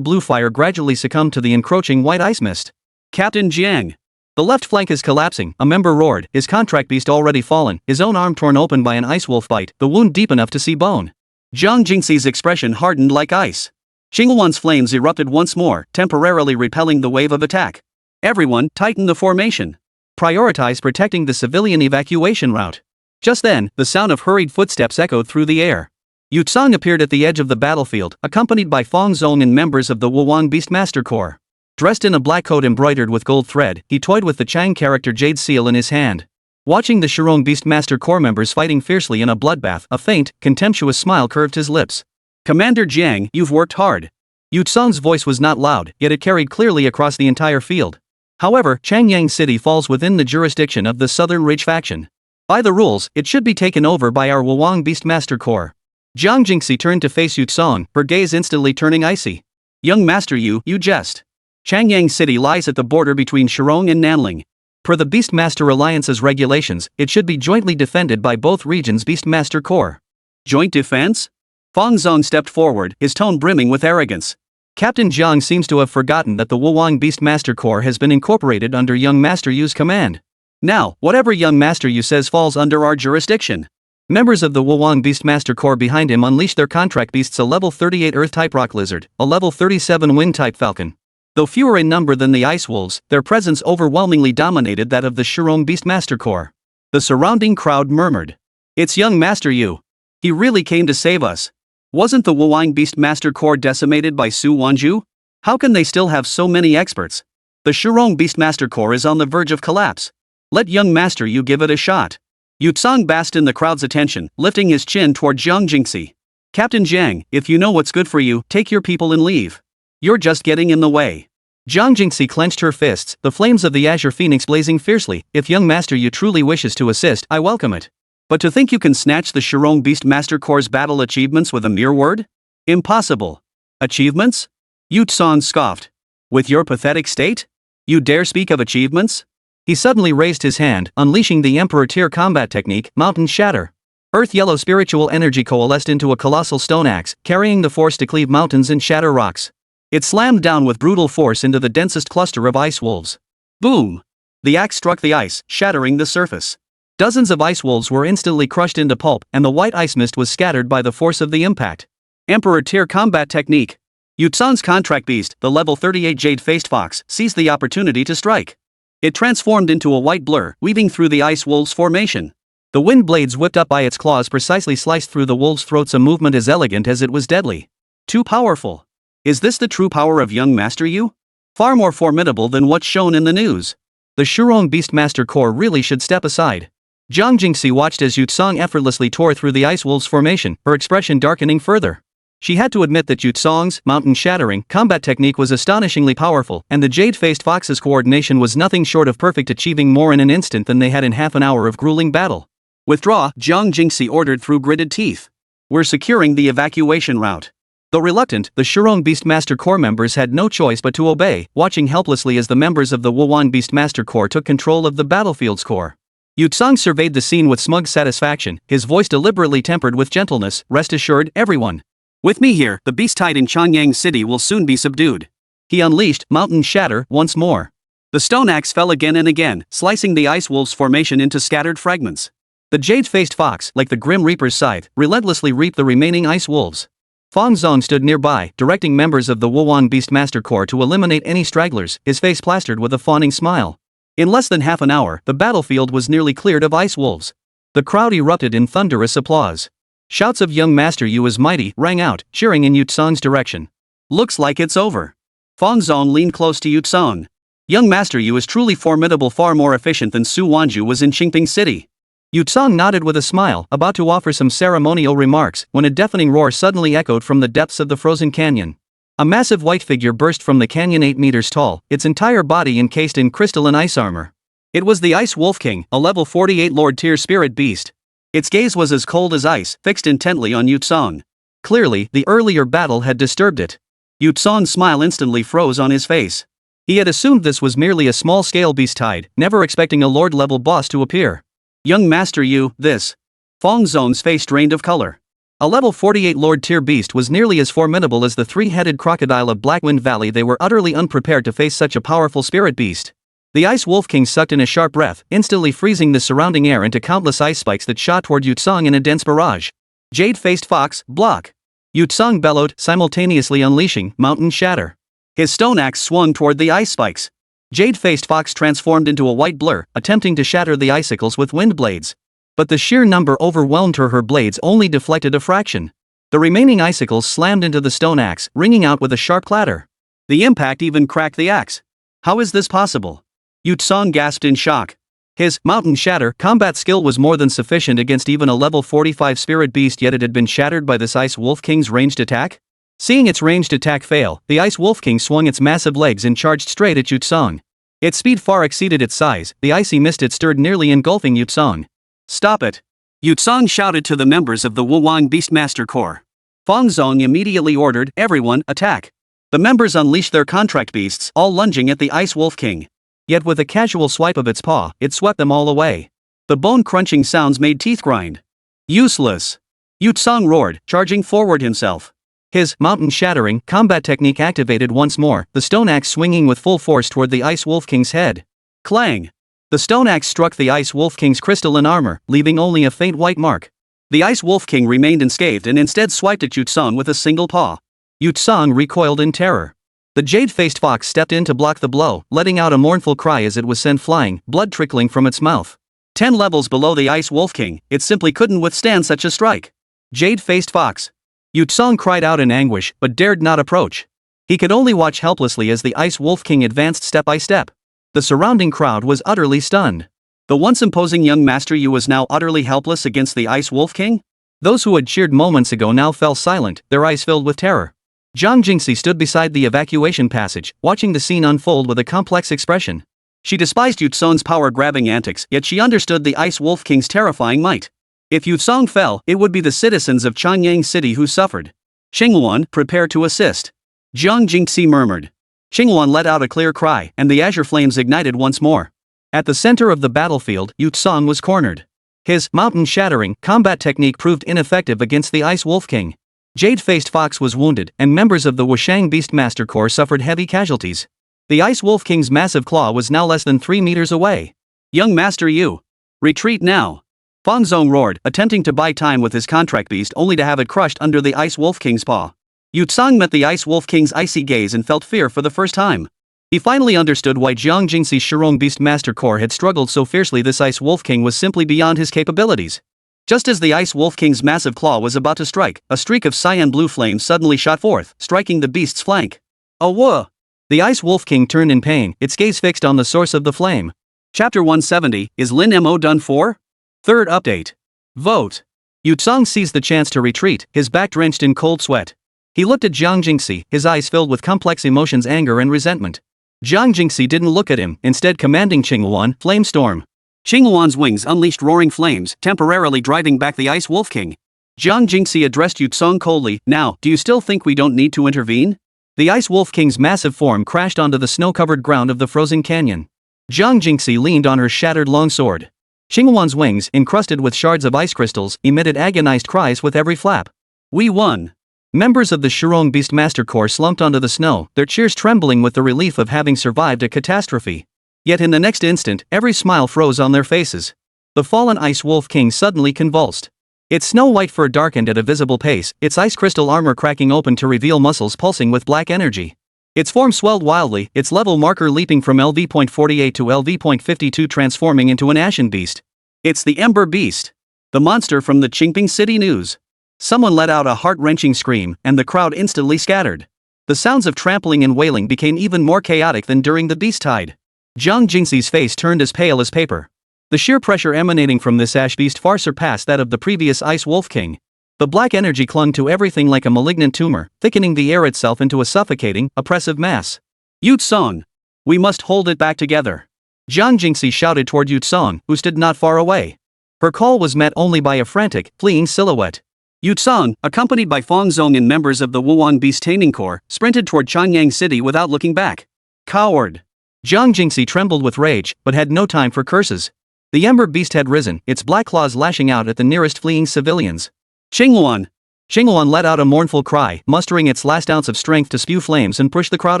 blue fire gradually succumbed to the encroaching white ice mist. Captain Jiang. The left flank is collapsing, a member roared, his contract beast already fallen, his own arm torn open by an ice wolf bite, the wound deep enough to see bone. Jiang Jingxi's expression hardened like ice. Xingluan's flames erupted once more, temporarily repelling the wave of attack. Everyone, tighten the formation. Prioritize protecting the civilian evacuation route. Just then, the sound of hurried footsteps echoed through the air. Yu Tsang appeared at the edge of the battlefield, accompanied by Fong Zong and members of the Wuwang Beastmaster Corps. Dressed in a black coat embroidered with gold thread, he toyed with the Chang character Jade Seal in his hand. Watching the Shirong Beastmaster Corps members fighting fiercely in a bloodbath, a faint, contemptuous smile curved his lips. Commander Jiang, you've worked hard. Yu Tsang's voice was not loud, yet it carried clearly across the entire field. However, Changyang City falls within the jurisdiction of the Southern Ridge faction. By the rules, it should be taken over by our Wuwang Beastmaster Corps. Jiang Jingxi turned to face Yu Tsang, her gaze instantly turning icy. Young Master Yu, you jest. Changyang City lies at the border between Shirong and Nanling. Per the Beastmaster Alliance's regulations, it should be jointly defended by both regions' Beastmaster Corps. Joint defense? Fang Zong stepped forward, his tone brimming with arrogance. Captain Jiang seems to have forgotten that the Wuwang Beastmaster Corps has been incorporated under young Master Yu's command. Now, whatever young Master Yu says falls under our jurisdiction. Members of the Wuwang Beastmaster Corps behind him unleashed their contract beasts: a level 38 Earth-type rock lizard, a level 37 Wind-type falcon. Though fewer in number than the ice wolves, their presence overwhelmingly dominated that of the Shurong Beastmaster Corps. The surrounding crowd murmured. It's young Master Yu. He really came to save us. Wasn't the Wuwang Beastmaster Corps decimated by Su Wanzhu? How can they still have so many experts? The Shurong Beastmaster Corps is on the verge of collapse. Let young Master Yu give it a shot. Yu Tsang basked in the crowd's attention, lifting his chin toward Jiang Jingxi. Captain Jiang, if you know what's good for you, take your people and leave. You're just getting in the way. Jiang Jingxi clenched her fists, the flames of the Azure Phoenix blazing fiercely. If young Master Yu truly wishes to assist, I welcome it. But to think you can snatch the Shurong Beastmaster Corps' battle achievements with a mere word? Impossible. Achievements? Yu Tsang scoffed. With your pathetic state? You dare speak of achievements? He suddenly raised his hand, unleashing the Emperor tier combat technique, Mountain Shatter. Earth-yellow spiritual energy coalesced into a colossal stone axe, carrying the force to cleave mountains and shatter rocks. It slammed down with brutal force into the densest cluster of ice wolves. Boom! The axe struck the ice, shattering the surface. Dozens of ice wolves were instantly crushed into pulp, and the white ice mist was scattered by the force of the impact. Emperor tier combat technique. Yu Tsang's contract beast, the level 38 jade-faced fox, seized the opportunity to strike. It transformed into a white blur, weaving through the ice wolves' formation. The wind blades whipped up by its claws precisely sliced through the wolves' throats, a movement as elegant as it was deadly. Too powerful. Is this the true power of young Master Yu? Far more formidable than what's shown in the news. The Shurong Beastmaster Corps really should step aside. Jiang Jingxi watched as Yu Tsang effortlessly tore through the ice wolves' formation, her expression darkening further. She had to admit that Yu Tsang's mountain shattering combat technique was astonishingly powerful, and the jade-faced fox's coordination was nothing short of perfect, achieving more in an instant than they had in half an hour of grueling battle. Withdraw, Jiang Jingxi ordered through gritted teeth. We're securing the evacuation route. Though reluctant, the Shurong Beastmaster Corps members had no choice but to obey, watching helplessly as the members of the Wuwang Beastmaster Corps took control of the battlefield's core. Yu Tsang surveyed the scene with smug satisfaction, his voice deliberately tempered with gentleness. Rest assured, everyone. With me here, the beast tide in Changyang City will soon be subdued. He unleashed Mountain Shatter once more. The stone axe fell again and again, slicing the ice wolves' formation into scattered fragments. The jade-faced fox, like the Grim Reaper's scythe, relentlessly reaped the remaining ice wolves. Fang Zong stood nearby, directing members of the Wuwang Beastmaster Corps to eliminate any stragglers, his face plastered with a fawning smile. In less than half an hour, the battlefield was nearly cleared of ice wolves. The crowd erupted in thunderous applause. Shouts of young Master Yu is mighty rang out, cheering in Yu Tsang's direction. Looks like it's over. Fang Zong leaned close to Yu Tsang. Young Master Yu is truly formidable, far more efficient than Su Wanzhu was in Qingping City. Yu Tsang nodded with a smile, about to offer some ceremonial remarks, when a deafening roar suddenly echoed from the depths of the frozen canyon. A massive white figure burst from the canyon 8 meters tall, its entire body encased in crystalline ice armor. It was the Ice Wolf King, a level 48 Lord tier spirit beast. Its gaze was as cold as ice, fixed intently on Yu Tsang. Clearly, the earlier battle had disturbed it. Yu Tsang's smile instantly froze on his face. He had assumed this was merely a small-scale beast tide, never expecting a Lord-level boss to appear. Young Master Yu, this. Fang Zong's face drained of color. A level 48 Lord tier beast was nearly as formidable as the three-headed crocodile of Blackwind Valley. They were utterly unprepared to face such a powerful spirit beast. The Ice Wolf King sucked in a sharp breath, instantly freezing the surrounding air into countless ice spikes that shot toward Yu Tsang in a dense barrage. Jade-faced fox, block! Yu Tsang bellowed, simultaneously unleashing Mountain Shatter. His stone axe swung toward the ice spikes. Jade-faced fox transformed into a white blur, attempting to shatter the icicles with wind blades. But the sheer number overwhelmed her blades only deflected a fraction. The remaining icicles slammed into the stone axe, ringing out with a sharp clatter. The impact even cracked the axe. How is this possible? Yu Tsang gasped in shock. His Mountain Shatter combat skill was more than sufficient against even a level 45 spirit beast, yet it had been shattered by this Ice Wolf King's ranged attack? Seeing its ranged attack fail, the Ice Wolf King swung its massive legs and charged straight at Yu Tsang. Its speed far exceeded its size, the icy mist it stirred nearly engulfing Yu Tsang. Stop it! Yu Tsang shouted to the members of the Wuwang Beastmaster Corps. Fang Zong immediately ordered, everyone, attack. The members unleashed their contract beasts, all lunging at the Ice Wolf King. Yet with a casual swipe of its paw, it swept them all away. The bone-crunching sounds made teeth grind. Useless! Yu Tsang roared, charging forward himself. His mountain-shattering combat technique activated once more, the stone axe swinging with full force toward the Ice Wolf King's head. Clang! The stone axe struck the Ice Wolf King's crystalline armor, leaving only a faint white mark. The Ice Wolf King remained unscathed and instead swiped at Yu Tsang with a single paw. Yu Tsang recoiled in terror. The jade-faced fox stepped in to block the blow, letting out a mournful cry as it was sent flying, blood trickling from its mouth. 10 levels below the Ice Wolf King, it simply couldn't withstand such a strike. Jade-faced fox. Yu Tsang cried out in anguish, but dared not approach. He could only watch helplessly as the Ice Wolf King advanced step by step. The surrounding crowd was utterly stunned. The once imposing young Master Yu was now utterly helpless against the Ice Wolf King? Those who had cheered moments ago now fell silent, their eyes filled with terror. Zhang Jingxi stood beside the evacuation passage, watching the scene unfold with a complex expression. She despised Yu Tsang's power-grabbing antics, yet she understood the Ice Wolf King's terrifying might. If Yu Tsang fell, it would be the citizens of Changyang City who suffered. Xingluan, prepare to assist. Zhang Jingxi murmured. Xingluan let out a clear cry, and the azure flames ignited once more. At the center of the battlefield, Yu Tsang was cornered. His mountain-shattering combat technique proved ineffective against the Ice Wolf King. Jade-faced Fox was wounded, and members of the Wushang Beastmaster Corps suffered heavy casualties. The Ice Wolf King's massive claw was now less than 3 meters away. Young Master Yu! Retreat now! Fang Zong roared, attempting to buy time with his contract beast only to have it crushed under the Ice Wolf King's paw. Yu Tsang met the Ice Wolf King's icy gaze and felt fear for the first time. He finally understood why Zhang Jingxi's Shirong Beastmaster Corps had struggled so fiercely. This Ice Wolf King was simply beyond his capabilities. Just as the Ice Wolf King's massive claw was about to strike, a streak of cyan blue flame suddenly shot forth, striking the beast's flank. Oh whoa! The Ice Wolf King turned in pain, its gaze fixed on the source of the flame. Chapter 170, Is Lin Mo done for? Third update. Vote. Yu Tsang seized the chance to retreat, his back drenched in cold sweat. He looked at Zhang Jingxi, his eyes filled with complex emotions, anger and resentment. Zhang Jingxi didn't look at him, instead commanding Xingluan, Flame Storm. Xingluan's wings unleashed roaring flames, temporarily driving back the Ice Wolf King. Zhang Jingxi addressed Yu Tsang coldly, now, do you still think we don't need to intervene? The Ice Wolf King's massive form crashed onto the snow-covered ground of the frozen canyon. Zhang Jingxi leaned on her shattered longsword. Xingluan's wings, encrusted with shards of ice crystals, emitted agonized cries with every flap. We won! Members of the Shirong Beastmaster Corps slumped onto the snow, their cheers trembling with the relief of having survived a catastrophe. Yet in the next instant, every smile froze on their faces. The fallen Ice Wolf King suddenly convulsed. Its snow-white fur darkened at a visible pace, its ice crystal armor cracking open to reveal muscles pulsing with black energy. Its form swelled wildly, its level marker leaping from LV.48 to LV.52, transforming into an ashen beast. It's the Ember Beast. The monster from the Qingping City News. Someone let out a heart-wrenching scream, and the crowd instantly scattered. The sounds of trampling and wailing became even more chaotic than during the beast tide. Zhang Jingxi's face turned as pale as paper. The sheer pressure emanating from this ash beast far surpassed that of the previous Ice Wolf King. The black energy clung to everything like a malignant tumor, thickening the air itself into a suffocating, oppressive mass. Yu Tsang! We must hold it back together. Zhang Jingxi shouted toward Yu Tsang, who stood not far away. Her call was met only by a frantic, fleeing silhouette. Yu Tsang, accompanied by Fang Zong and members of the Wuhan Beast Taming Corps, sprinted toward Changyang City without looking back. Coward! Zhang Jingxi trembled with rage, but had no time for curses. The Ember Beast had risen, its black claws lashing out at the nearest fleeing civilians. Xingluan! Xingluan let out a mournful cry, mustering its last ounce of strength to spew flames and push the crowd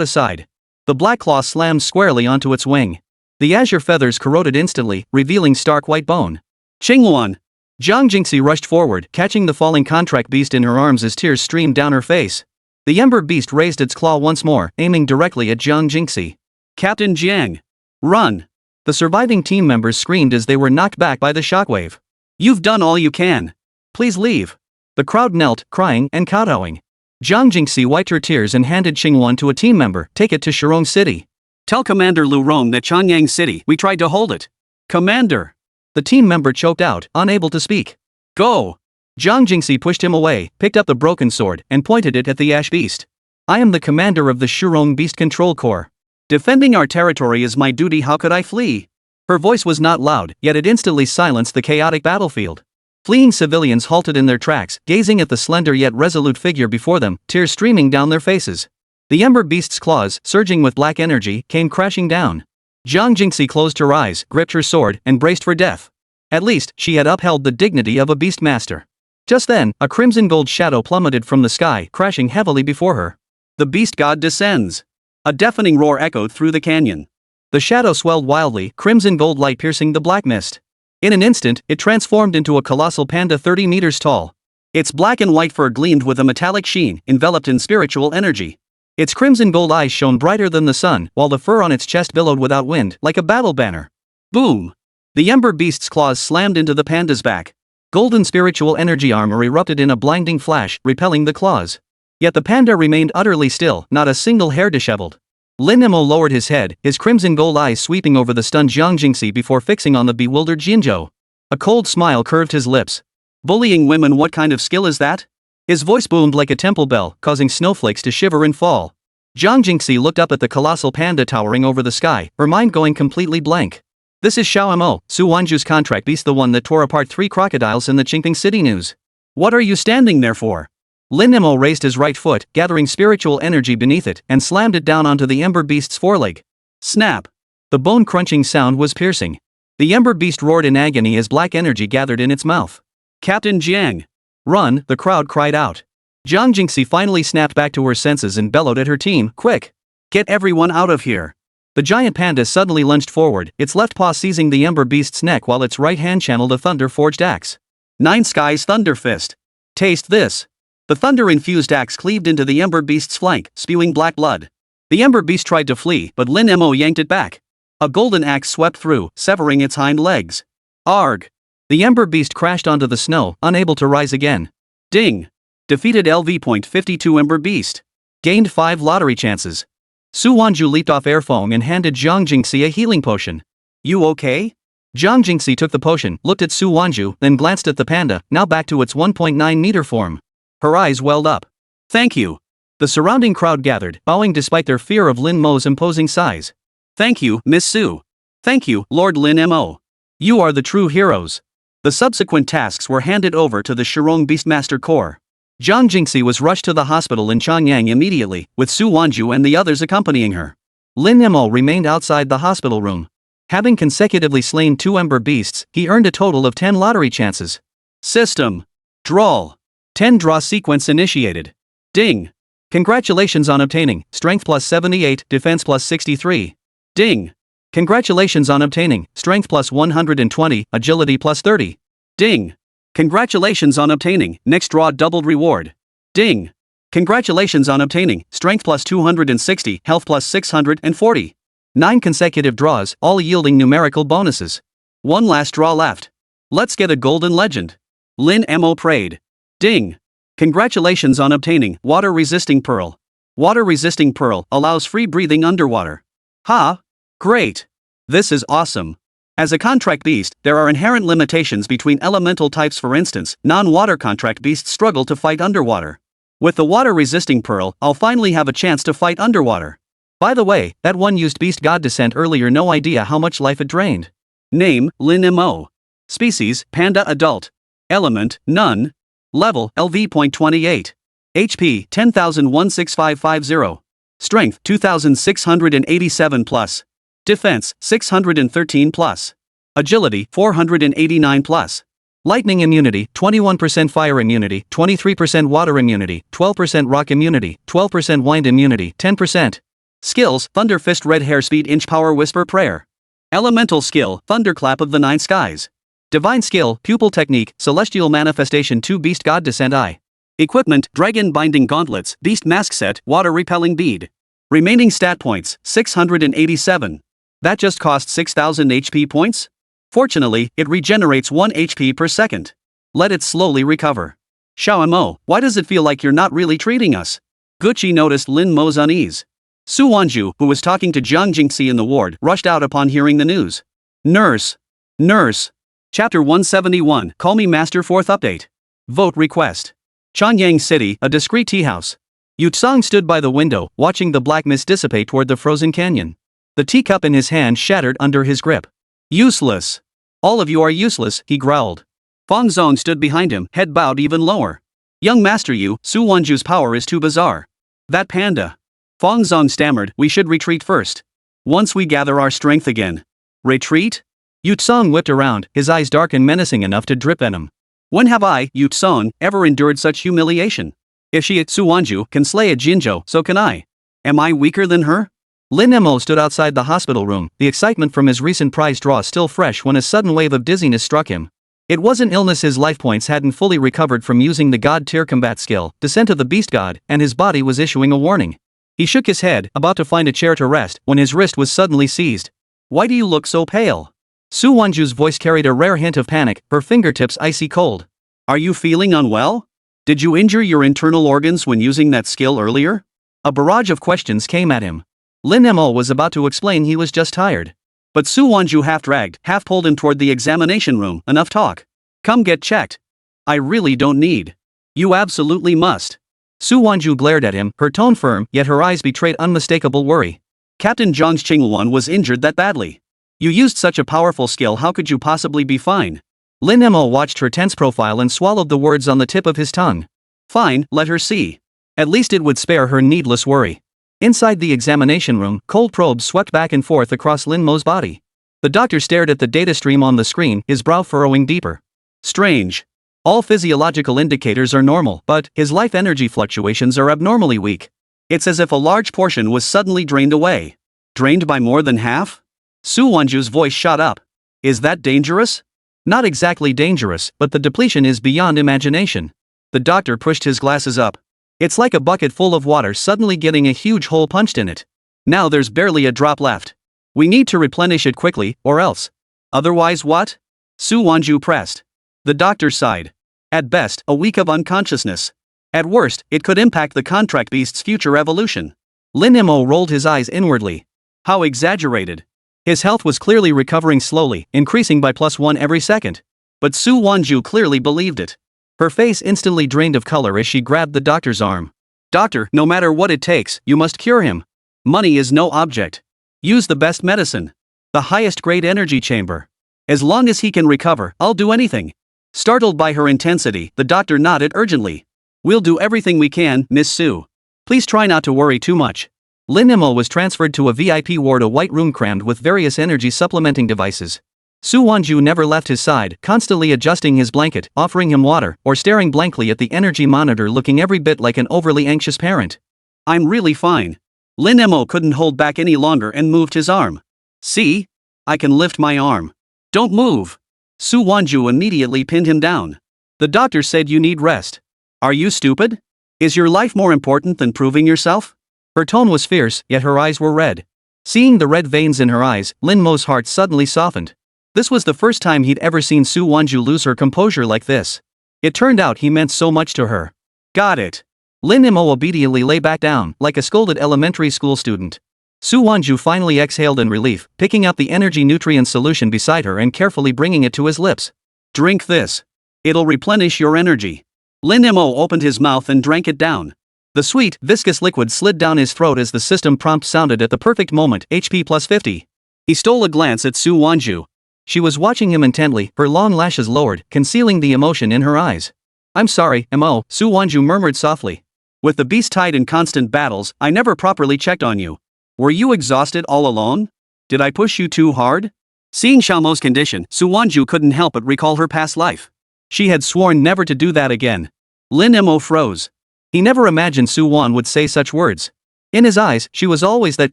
aside. The black claw slammed squarely onto its wing. The azure feathers corroded instantly, revealing stark white bone. Xingluan! Zhang Jingxi rushed forward, catching the falling contract beast in her arms as tears streamed down her face. The Ember Beast raised its claw once more, aiming directly at Zhang Jingxi. Captain Jiang! Run! The surviving team members screamed as they were knocked back by the shockwave. You've done all you can. Please leave. The crowd knelt, crying and kowtowing. Zhang Jingxi wiped her tears and handed Xingluan to a team member, take it to Shirong City. Tell Commander Lu Rong that Changyang City, we tried to hold it. Commander! The team member choked out, unable to speak. Go! Zhang Jingxi pushed him away, picked up the broken sword, and pointed it at the ash beast. I am the commander of the Shirong Beast Control Corps. Defending our territory is my duty, how could I flee? Her voice was not loud, yet it instantly silenced the chaotic battlefield. Fleeing civilians halted in their tracks, gazing at the slender yet resolute figure before them, tears streaming down their faces. The Ember Beast's claws, surging with black energy, came crashing down. Jiang Jingxi closed her eyes, gripped her sword, and braced for death. At least, she had upheld the dignity of a beast master. Just then, a crimson gold shadow plummeted from the sky, crashing heavily before her. The beast god descends. A deafening roar echoed through the canyon. The shadow swelled wildly, crimson gold light piercing the black mist. In an instant, it transformed into a colossal panda 30 meters tall. Its black and white fur gleamed with a metallic sheen, enveloped in spiritual energy. Its crimson gold eyes shone brighter than the sun, while the fur on its chest billowed without wind, like a battle banner. Boom! The ember beast's claws slammed into the panda's back. Golden spiritual energy armor erupted in a blinding flash, repelling the claws. Yet the panda remained utterly still, not a single hair disheveled. Lin Mo lowered his head, his crimson gold eyes sweeping over the stunned Jiang Jingxi before fixing on the bewildered Jinzhou. A cold smile curved his lips. Bullying women, what kind of skill is that? His voice boomed like a temple bell, causing snowflakes to shiver and fall. Jiang Jingxi looked up at the colossal panda towering over the sky, her mind going completely blank. This is Xiao Mo, Su Wanzhu's contract beast, the one that tore apart 3 crocodiles in the Qingping City news. What are you standing there for? Lin Mo raised his right foot, gathering spiritual energy beneath it, and slammed it down onto the ember beast's foreleg. Snap! The bone-crunching sound was piercing. The ember beast roared in agony as black energy gathered in its mouth. Captain Jiang! Run, the crowd cried out. Jiang Jingxi finally snapped back to her senses and bellowed at her team, quick! Get everyone out of here! The giant panda suddenly lunged forward, its left paw seizing the ember beast's neck while its right hand channeled a thunder-forged axe. Nine Skies Thunder Fist! Taste this! The thunder-infused axe cleaved into the ember beast's flank, spewing black blood. The ember beast tried to flee, but Lin Mo yanked it back. A golden axe swept through, severing its hind legs. Arg! The ember beast crashed onto the snow, unable to rise again. Ding! Defeated LV.52 Ember Beast. Gained 5 lottery chances. Su Wanzhu leaped off air foam and handed Jiang Jingxi a healing potion. You okay? Jiang Jingxi took the potion, looked at Su Wanzhu, then glanced at the panda, now back to its 1.9 meter form. Her eyes welled up. Thank you. The surrounding crowd gathered, bowing despite their fear of Lin Mo's imposing size. Thank you, Miss Su. Thank you, Lord Lin Mo. You are the true heroes. The subsequent tasks were handed over to the Shirong Beastmaster Corps. Jiang Jingxi was rushed to the hospital in Chanyang immediately, with Su Wanzhu and the others accompanying her. Lin Mo remained outside the hospital room. Having consecutively slain 2 ember beasts, he earned a total of 10 lottery chances. System. Draw. 10 draw sequence initiated. Ding. Congratulations on obtaining Strength plus 78, Defense plus 63. Ding. Congratulations on obtaining Strength plus 120, Agility plus 30. Ding. Congratulations on obtaining Next Draw Doubled Reward. Ding. Congratulations on obtaining Strength plus 260, Health plus 640. 9 consecutive draws, all yielding numerical bonuses. One last draw left. Let's get a golden legend. Lin Mo prayed. Ding. Congratulations on obtaining Water Resisting Pearl. Water Resisting Pearl allows free breathing underwater. Ha! Great! This is awesome. As a contract beast, there are inherent limitations between elemental types. For instance, non-water contract beasts struggle to fight underwater. With the Water Resisting Pearl, I'll finally have a chance to fight underwater. By the way, that one used Beast God Descent earlier, no idea how much life it drained. Name, Lin Mo. Species, Panda Adult. Element, None. Level, LV.28. HP, 10,16550. Strength, 2,687 plus. Defense, 613 plus. Agility, 489 plus. Lightning immunity, 21% fire immunity, 23% water immunity, 12% rock immunity, 12% wind immunity, 10%. Skills, Thunder Fist, Red Hair Speed, Inch Power, Whisper, Prayer. Elemental skill, Thunderclap of the 9 Skies. Divine skill, Pupil Technique, Celestial Manifestation 2, Beast God Descent Eye. Equipment, Dragon Binding Gauntlets, Beast Mask Set, Water Repelling Bead. Remaining stat points, 687. That just cost 6,000 HP points? Fortunately, it regenerates 1 HP per second. Let it slowly recover. Xiao Mo, why does it feel like you're not really treating us? Gucci noticed Lin Mo's unease. Su Wanzhu, who was talking to Jiang Jingxi in the ward, rushed out upon hearing the news. Nurse. Nurse. Chapter 171, Call Me Master. 4th update. Vote request. Chanyang City, a discreet tea house. Yu Tsang stood by the window, watching the black mist dissipate toward the frozen canyon. The teacup in his hand shattered under his grip. Useless. All of you are useless, he growled. Fang Zong stood behind him, head bowed even lower. Young Master Yu, Su Wanzhu's power is too bizarre. That panda. Fang Zong stammered, we should retreat first. Once we gather our strength again. Retreat? Yu Tsung whipped around, his eyes dark and menacing enough to drip venom. When have I, Yu Tsung, ever endured such humiliation? If she, Su Wanzhu, can slay a Jinzhou, so can I. Am I weaker than her? Lin Mo stood outside the hospital room, the excitement from his recent prize draw still fresh when a sudden wave of dizziness struck him. It wasn't illness, his life points hadn't fully recovered from using the god-tier combat skill, Descent of the Beast God, and his body was issuing a warning. He shook his head, about to find a chair to rest, when his wrist was suddenly seized. Why do you look so pale? Su Wanzhu's voice carried a rare hint of panic, her fingertips icy cold. Are you feeling unwell? Did you injure your internal organs when using that skill earlier? A barrage of questions came at him. Lin Mo was about to explain he was just tired. But Su Wanzhu half dragged, half pulled him toward the examination room. Enough talk. Come get checked. I really don't need. You absolutely must. Su Wanzhu glared at him, her tone firm, yet her eyes betrayed unmistakable worry. Captain Zhang's Qingluan was injured that badly. You used such a powerful skill, how could you possibly be fine? Lin Mo watched her tense profile and swallowed the words on the tip of his tongue. Fine, let her see. At least it would spare her needless worry. Inside the examination room, cold probes swept back and forth across Lin Mo's body. The doctor stared at the data stream on the screen, his brow furrowing deeper. Strange. All physiological indicators are normal, but his life energy fluctuations are abnormally weak. It's as if a large portion was suddenly drained away. Drained by more than half? Su Wanzhu's voice shot up. Is that dangerous? Not exactly dangerous, but the depletion is beyond imagination. The doctor pushed his glasses up. It's like a bucket full of water suddenly getting a huge hole punched in it. Now there's barely a drop left. We need to replenish it quickly, or else. Otherwise what? Su Wanzhu pressed. The doctor sighed. At best, a week of unconsciousness. At worst, it could impact the contract beast's future evolution. Lin Mo rolled his eyes inwardly. How exaggerated. His health was clearly recovering slowly, increasing by +1 every second. But Su Wanzhu clearly believed it. Her face instantly drained of color as she grabbed the doctor's arm. Doctor, no matter what it takes, you must cure him. Money is no object. Use the best medicine. The highest grade energy chamber. As long as he can recover, I'll do anything. Startled by her intensity, the doctor nodded urgently. We'll do everything we can, Miss Su. Please try not to worry too much. Lin Mo was transferred to a VIP ward, a white room crammed with various energy supplementing devices. Su Wanzhu never left his side, constantly adjusting his blanket, offering him water, or staring blankly at the energy monitor, looking every bit like an overly anxious parent. I'm really fine. Lin Mo couldn't hold back any longer and moved his arm. See? I can lift my arm. Don't move. Su Wanzhu immediately pinned him down. The doctor said you need rest. Are you stupid? Is your life more important than proving yourself? Her tone was fierce, yet her eyes were red. Seeing the red veins in her eyes, Lin Mo's heart suddenly softened. This was the first time he'd ever seen Su Wanzhu lose her composure like this. It turned out he meant so much to her. Got it. Lin Mo obediently lay back down, like a scolded elementary school student. Su Wanzhu finally exhaled in relief, picking up the energy nutrient solution beside her and carefully bringing it to his lips. Drink this. It'll replenish your energy. Lin Mo opened his mouth and drank it down. The sweet, viscous liquid slid down his throat as the system prompt sounded at the perfect moment, HP +50. He stole a glance at Su Wanzhu. She was watching him intently, her long lashes lowered, concealing the emotion in her eyes. I'm sorry, Mo, Su Wanzhu murmured softly. With the beast tied in constant battles, I never properly checked on you. Were you exhausted all alone? Did I push you too hard? Seeing Xiaomo's condition, Su Wanzhu couldn't help but recall her past life. She had sworn never to do that again. Lin Mo froze. He never imagined Su Wan would say such words. In his eyes, she was always that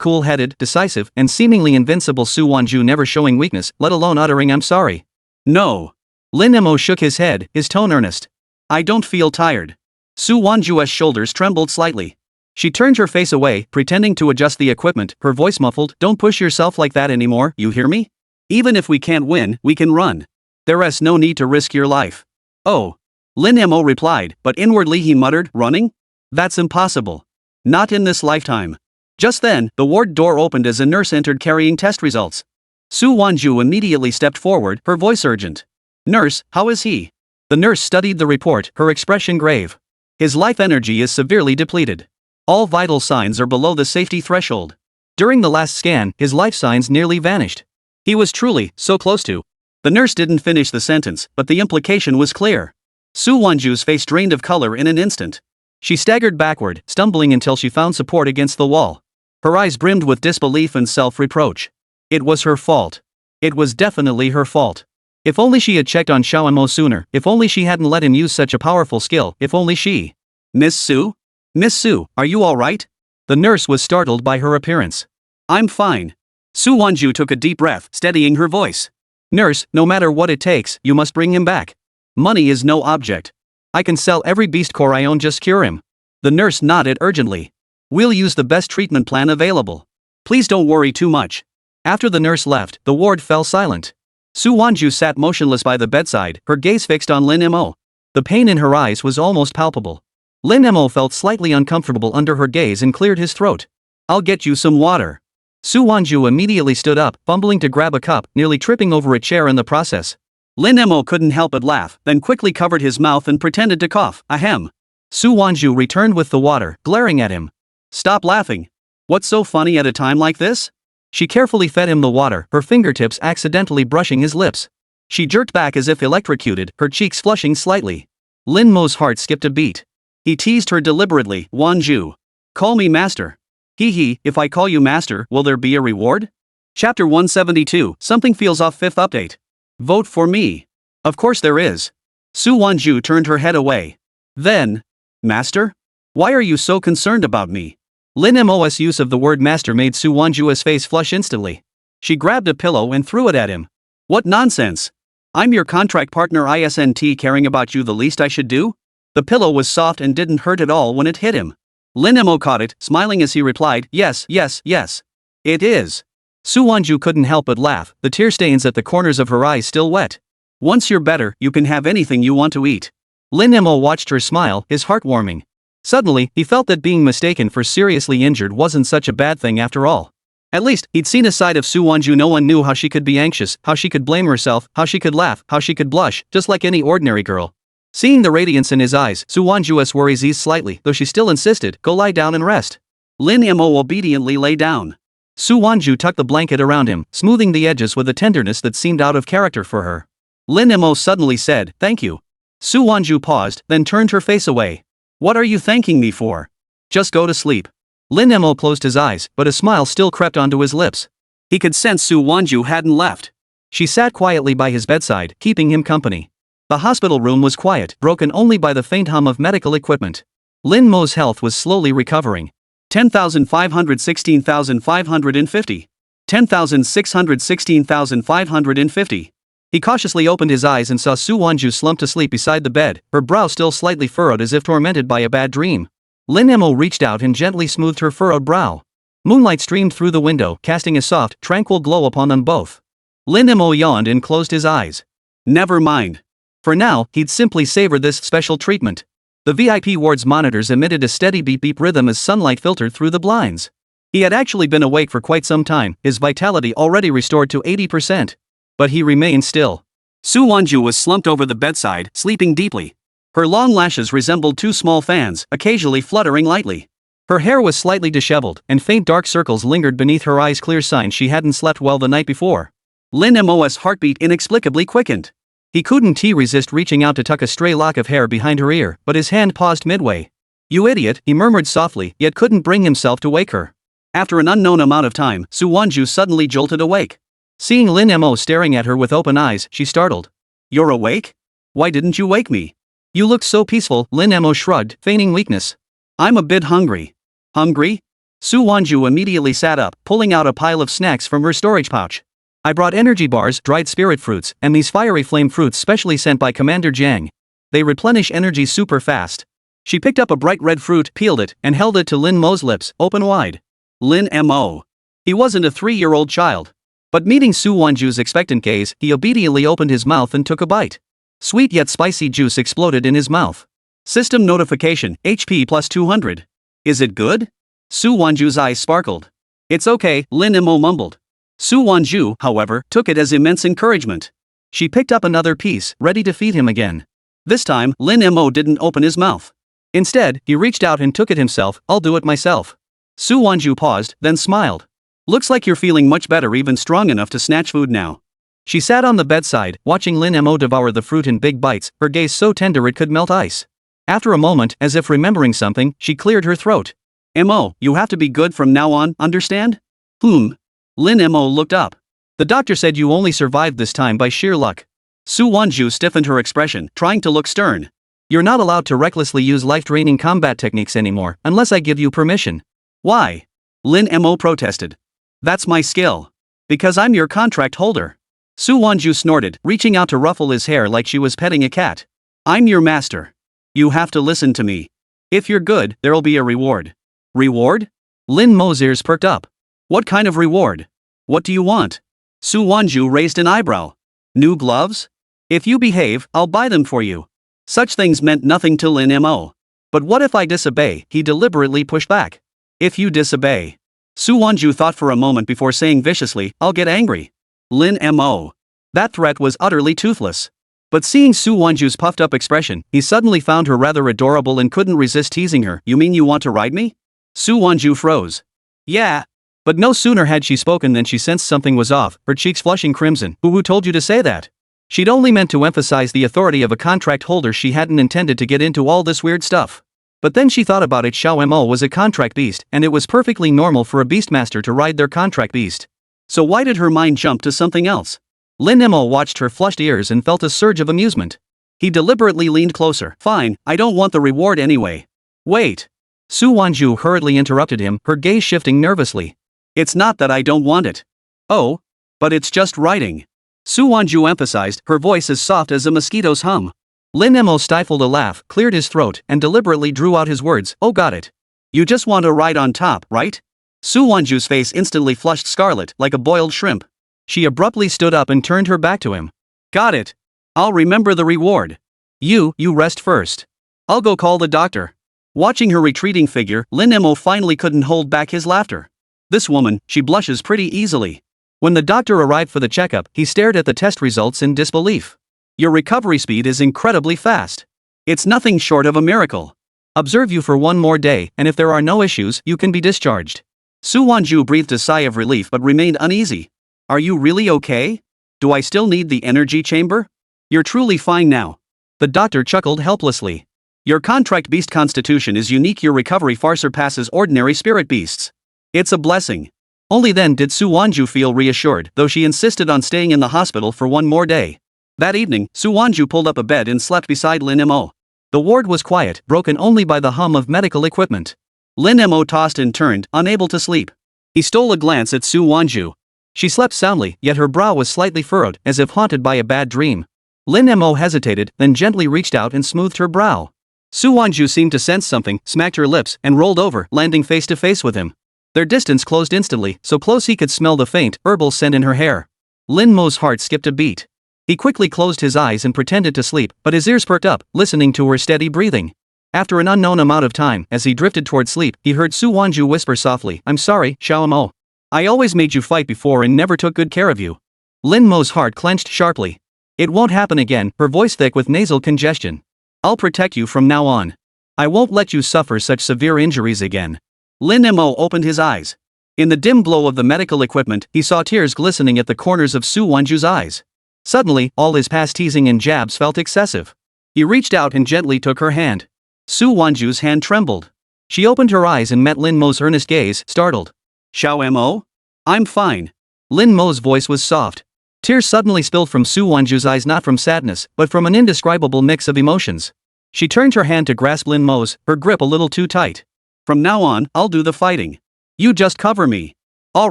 cool-headed, decisive, and seemingly invincible Su Wanzhu, never showing weakness, let alone uttering I'm sorry. No. Lin Mo shook his head, his tone earnest. I don't feel tired. Su Wanzhu's shoulders trembled slightly. She turned her face away, pretending to adjust the equipment, her voice muffled. Don't push yourself like that anymore, you hear me? Even if we can't win, we can run. There's no need to risk your life. Oh. Lin Mo replied, but inwardly he muttered, running? That's impossible. Not in this lifetime. Just then, the ward door opened as a nurse entered carrying test results. Su Wanzhu immediately stepped forward, her voice urgent. Nurse, how is he? The nurse studied the report, her expression grave. His life energy is severely depleted. All vital signs are below the safety threshold. During the last scan, his life signs nearly vanished. He was truly so close to. The nurse didn't finish the sentence, but the implication was clear. Su Wanzhu's face drained of color in an instant. She staggered backward, stumbling until she found support against the wall. Her eyes brimmed with disbelief and self-reproach. It was her fault. It was definitely her fault. If only she had checked on Xiao Mo sooner, if only she hadn't let him use such a powerful skill, if only she... Miss Su? Miss Su, are you alright? The nurse was startled by her appearance. I'm fine. Su Wanzhu took a deep breath, steadying her voice. Nurse, no matter what it takes, you must bring him back. Money is no object. I can sell every beast core I own, just cure him. The nurse nodded urgently. We'll use the best treatment plan available. Please don't worry too much. After the nurse left, the ward fell silent. Su Wanzhu sat motionless by the bedside, her gaze fixed on Lin Mo. The pain in her eyes was almost palpable. Lin Mo felt slightly uncomfortable under her gaze and cleared his throat. I'll get you some water. Su Wanzhu immediately stood up, fumbling to grab a cup, nearly tripping over a chair in the process. Lin Mo couldn't help but laugh, then quickly covered his mouth and pretended to cough. Ahem. Su Wanzhu returned with the water, glaring at him. Stop laughing. What's so funny at a time like this? She carefully fed him the water, her fingertips accidentally brushing his lips. She jerked back as if electrocuted, her cheeks flushing slightly. Lin Mo's heart skipped a beat. He teased her deliberately. Wanzhu. Call me master. Hee, if I call you master, will there be a reward? Chapter 172, Something Feels Off 5th Update. Vote for me. Of course there is. Su Wanzhu turned her head away. Then, master? Why are you so concerned about me? Lin Mo's use of the word master made Su Wanzhu's face flush instantly. She grabbed a pillow and threw it at him. What nonsense! I'm your contract partner, isn't caring about you the least I should do? The pillow was soft and didn't hurt at all when it hit him. Lin Mo caught it, smiling as he replied, yes. It is. Su Wanzhu couldn't help but laugh, the tear stains at the corners of her eyes still wet. Once you're better, you can have anything you want to eat. Lin Mo watched her smile, his heart warming. Suddenly, he felt that being mistaken for seriously injured wasn't such a bad thing after all. At least, he'd seen a side of Su Wanzhu no one knew, how she could be anxious, how she could blame herself, how she could laugh, how she could blush, just like any ordinary girl. Seeing the radiance in his eyes, Su Wanzhu's worries eased slightly, though she still insisted, go lie down and rest. Lin Mo obediently lay down. Su Wanzhu tucked the blanket around him, smoothing the edges with a tenderness that seemed out of character for her. Lin Mo suddenly said, thank you. Su Wanzhu paused, then turned her face away. What are you thanking me for? Just go to sleep. Lin Mo closed his eyes, but a smile still crept onto his lips. He could sense Su Wanzhu hadn't left. She sat quietly by his bedside, keeping him company. The hospital room was quiet, broken only by the faint hum of medical equipment. Lin Mo's health was slowly recovering. 10,516,550. 10,616,550. He cautiously opened his eyes and saw Su Wanzhu slumped to sleep beside the bed, her brow still slightly furrowed as if tormented by a bad dream. Lin Mo reached out and gently smoothed her furrowed brow. Moonlight streamed through the window, casting a soft, tranquil glow upon them both. Lin Mo yawned and closed his eyes. Never mind. For now, he'd simply savor this special treatment. The VIP ward's monitors emitted a steady beep-beep rhythm as sunlight filtered through the blinds. He had actually been awake for quite some time, his vitality already restored to 80%. But he remained still. Su Wanzhu was slumped over the bedside, sleeping deeply. Her long lashes resembled two small fans, occasionally fluttering lightly. Her hair was slightly disheveled, and faint dark circles lingered beneath her eyes, clear signs she hadn't slept well the night before. Lin Mo's heartbeat inexplicably quickened. He couldn't resist reaching out to tuck a stray lock of hair behind her ear, but his hand paused midway. You idiot, he murmured softly, yet couldn't bring himself to wake her. After an unknown amount of time, Su Wanzhu suddenly jolted awake. Seeing Lin Mo staring at her with open eyes, she startled. You're awake? Why didn't you wake me? You looked so peaceful, Lin Mo shrugged, feigning weakness. I'm a bit hungry. Hungry? Su Wanzhu immediately sat up, pulling out a pile of snacks from her storage pouch. I brought energy bars, dried spirit fruits, and these fiery flame fruits specially sent by Commander Jiang. They replenish energy super fast. She picked up a bright red fruit, peeled it, and held it to Lin Mo's lips, open wide. Lin Mo. He wasn't a 3-year-old child. But meeting Su Wanzhu's expectant gaze, he obediently opened his mouth and took a bite. Sweet yet spicy juice exploded in his mouth. System notification, HP plus 200. Is it good? Su Wanzhu's eyes sparkled. It's okay, Lin Mo mumbled. Su Wanzhu, however, took it as immense encouragement. She picked up another piece, ready to feed him again. This time, Lin Mo didn't open his mouth. Instead, he reached out and took it himself. I'll do it myself. Su Wanzhu paused, then smiled. Looks like you're feeling much better, even strong enough to snatch food now. She sat on the bedside, watching Lin Mo devour the fruit in big bites, her gaze so tender it could melt ice. After a moment, as if remembering something, she cleared her throat. Mo, you have to be good from now on, understand? Lin Mo looked up. The doctor said you only survived this time by sheer luck. Su Wanzhu stiffened her expression, trying to look stern. You're not allowed to recklessly use life-draining combat techniques anymore, unless I give you permission. Why? Lin Mo protested. That's my skill. Because I'm your contract holder. Su Wanzhu snorted, reaching out to ruffle his hair like she was petting a cat. I'm your master. You have to listen to me. If you're good, there'll be a reward. Reward? Lin Mo's ears perked up. What kind of reward? What do you want? Su Wanzhu raised an eyebrow. New gloves? If you behave, I'll buy them for you. Such things meant nothing to Lin Mo. But what if I disobey? He deliberately pushed back. If you disobey. Su Wanzhu thought for a moment before saying viciously, I'll get angry. Lin Mo. That threat was utterly toothless. But seeing Su Wanzhu's puffed up expression, he suddenly found her rather adorable and couldn't resist teasing her. You mean you want to ride me? Su Wanzhu froze. Yeah. But no sooner had she spoken than she sensed something was off, her cheeks flushing crimson. Who told you to say that? She'd only meant to emphasize the authority of a contract holder. She hadn't intended to get into all this weird stuff. But then she thought about it. Xiao Mo was a contract beast, and it was perfectly normal for a beastmaster to ride their contract beast. So why did her mind jump to something else? Lin Mo watched her flushed ears and felt a surge of amusement. He deliberately leaned closer. Fine, I don't want the reward anyway. Wait. Su Wanzhu hurriedly interrupted him, her gaze shifting nervously. It's not that I don't want it. Oh. But it's just writing. Su Wanzhu emphasized, her voice as soft as a mosquito's hum. Lin Mo stifled a laugh, cleared his throat, and deliberately drew out his words. Oh, got it. You just want to ride on top, right? Su Wanzhu's face instantly flushed scarlet, like a boiled shrimp. She abruptly stood up and turned her back to him. Got it. I'll remember the reward. You rest first. I'll go call the doctor. Watching her retreating figure, Lin Mo finally couldn't hold back his laughter. This woman, she blushes pretty easily. When the doctor arrived for the checkup, he stared at the test results in disbelief. Your recovery speed is incredibly fast. It's nothing short of a miracle. Observe you for one more day, and if there are no issues, you can be discharged. Su Wanzhu breathed a sigh of relief but remained uneasy. Are you really okay? Do I still need the energy chamber? You're truly fine now. The doctor chuckled helplessly. Your contract beast constitution is unique. Your recovery far surpasses ordinary spirit beasts. It's a blessing. Only then did Su Wanzhu feel reassured, though she insisted on staying in the hospital for one more day. That evening, Su Wanzhu pulled up a bed and slept beside Lin Mo. The ward was quiet, broken only by the hum of medical equipment. Lin Mo tossed and turned, unable to sleep. He stole a glance at Su Wanzhu. She slept soundly, yet her brow was slightly furrowed, as if haunted by a bad dream. Lin Mo hesitated, then gently reached out and smoothed her brow. Su Wanzhu seemed to sense something, smacked her lips, and rolled over, landing face to face with him. Their distance closed instantly, so close he could smell the faint, herbal scent in her hair. Lin Mo's heart skipped a beat. He quickly closed his eyes and pretended to sleep, but his ears perked up, listening to her steady breathing. After an unknown amount of time, as he drifted toward sleep, he heard Su Wanzhu whisper softly, I'm sorry, Xiao Mo. I always made you fight before and never took good care of you. Lin Mo's heart clenched sharply. It won't happen again, her voice thick with nasal congestion. I'll protect you from now on. I won't let you suffer such severe injuries again. Lin Mo opened his eyes. In the dim glow of the medical equipment, he saw tears glistening at the corners of Su Wanzhu's eyes. Suddenly, all his past teasing and jabs felt excessive. He reached out and gently took her hand. Su Wanzhu's hand trembled. She opened her eyes and met Lin Mo's earnest gaze, startled. Xiao Mo? I'm fine. Lin Mo's voice was soft. Tears suddenly spilled from Su Wanzhu's eyes, not from sadness, but from an indescribable mix of emotions. She turned her hand to grasp Lin Mo's, her grip a little too tight. From now on, I'll do the fighting. You just cover me. All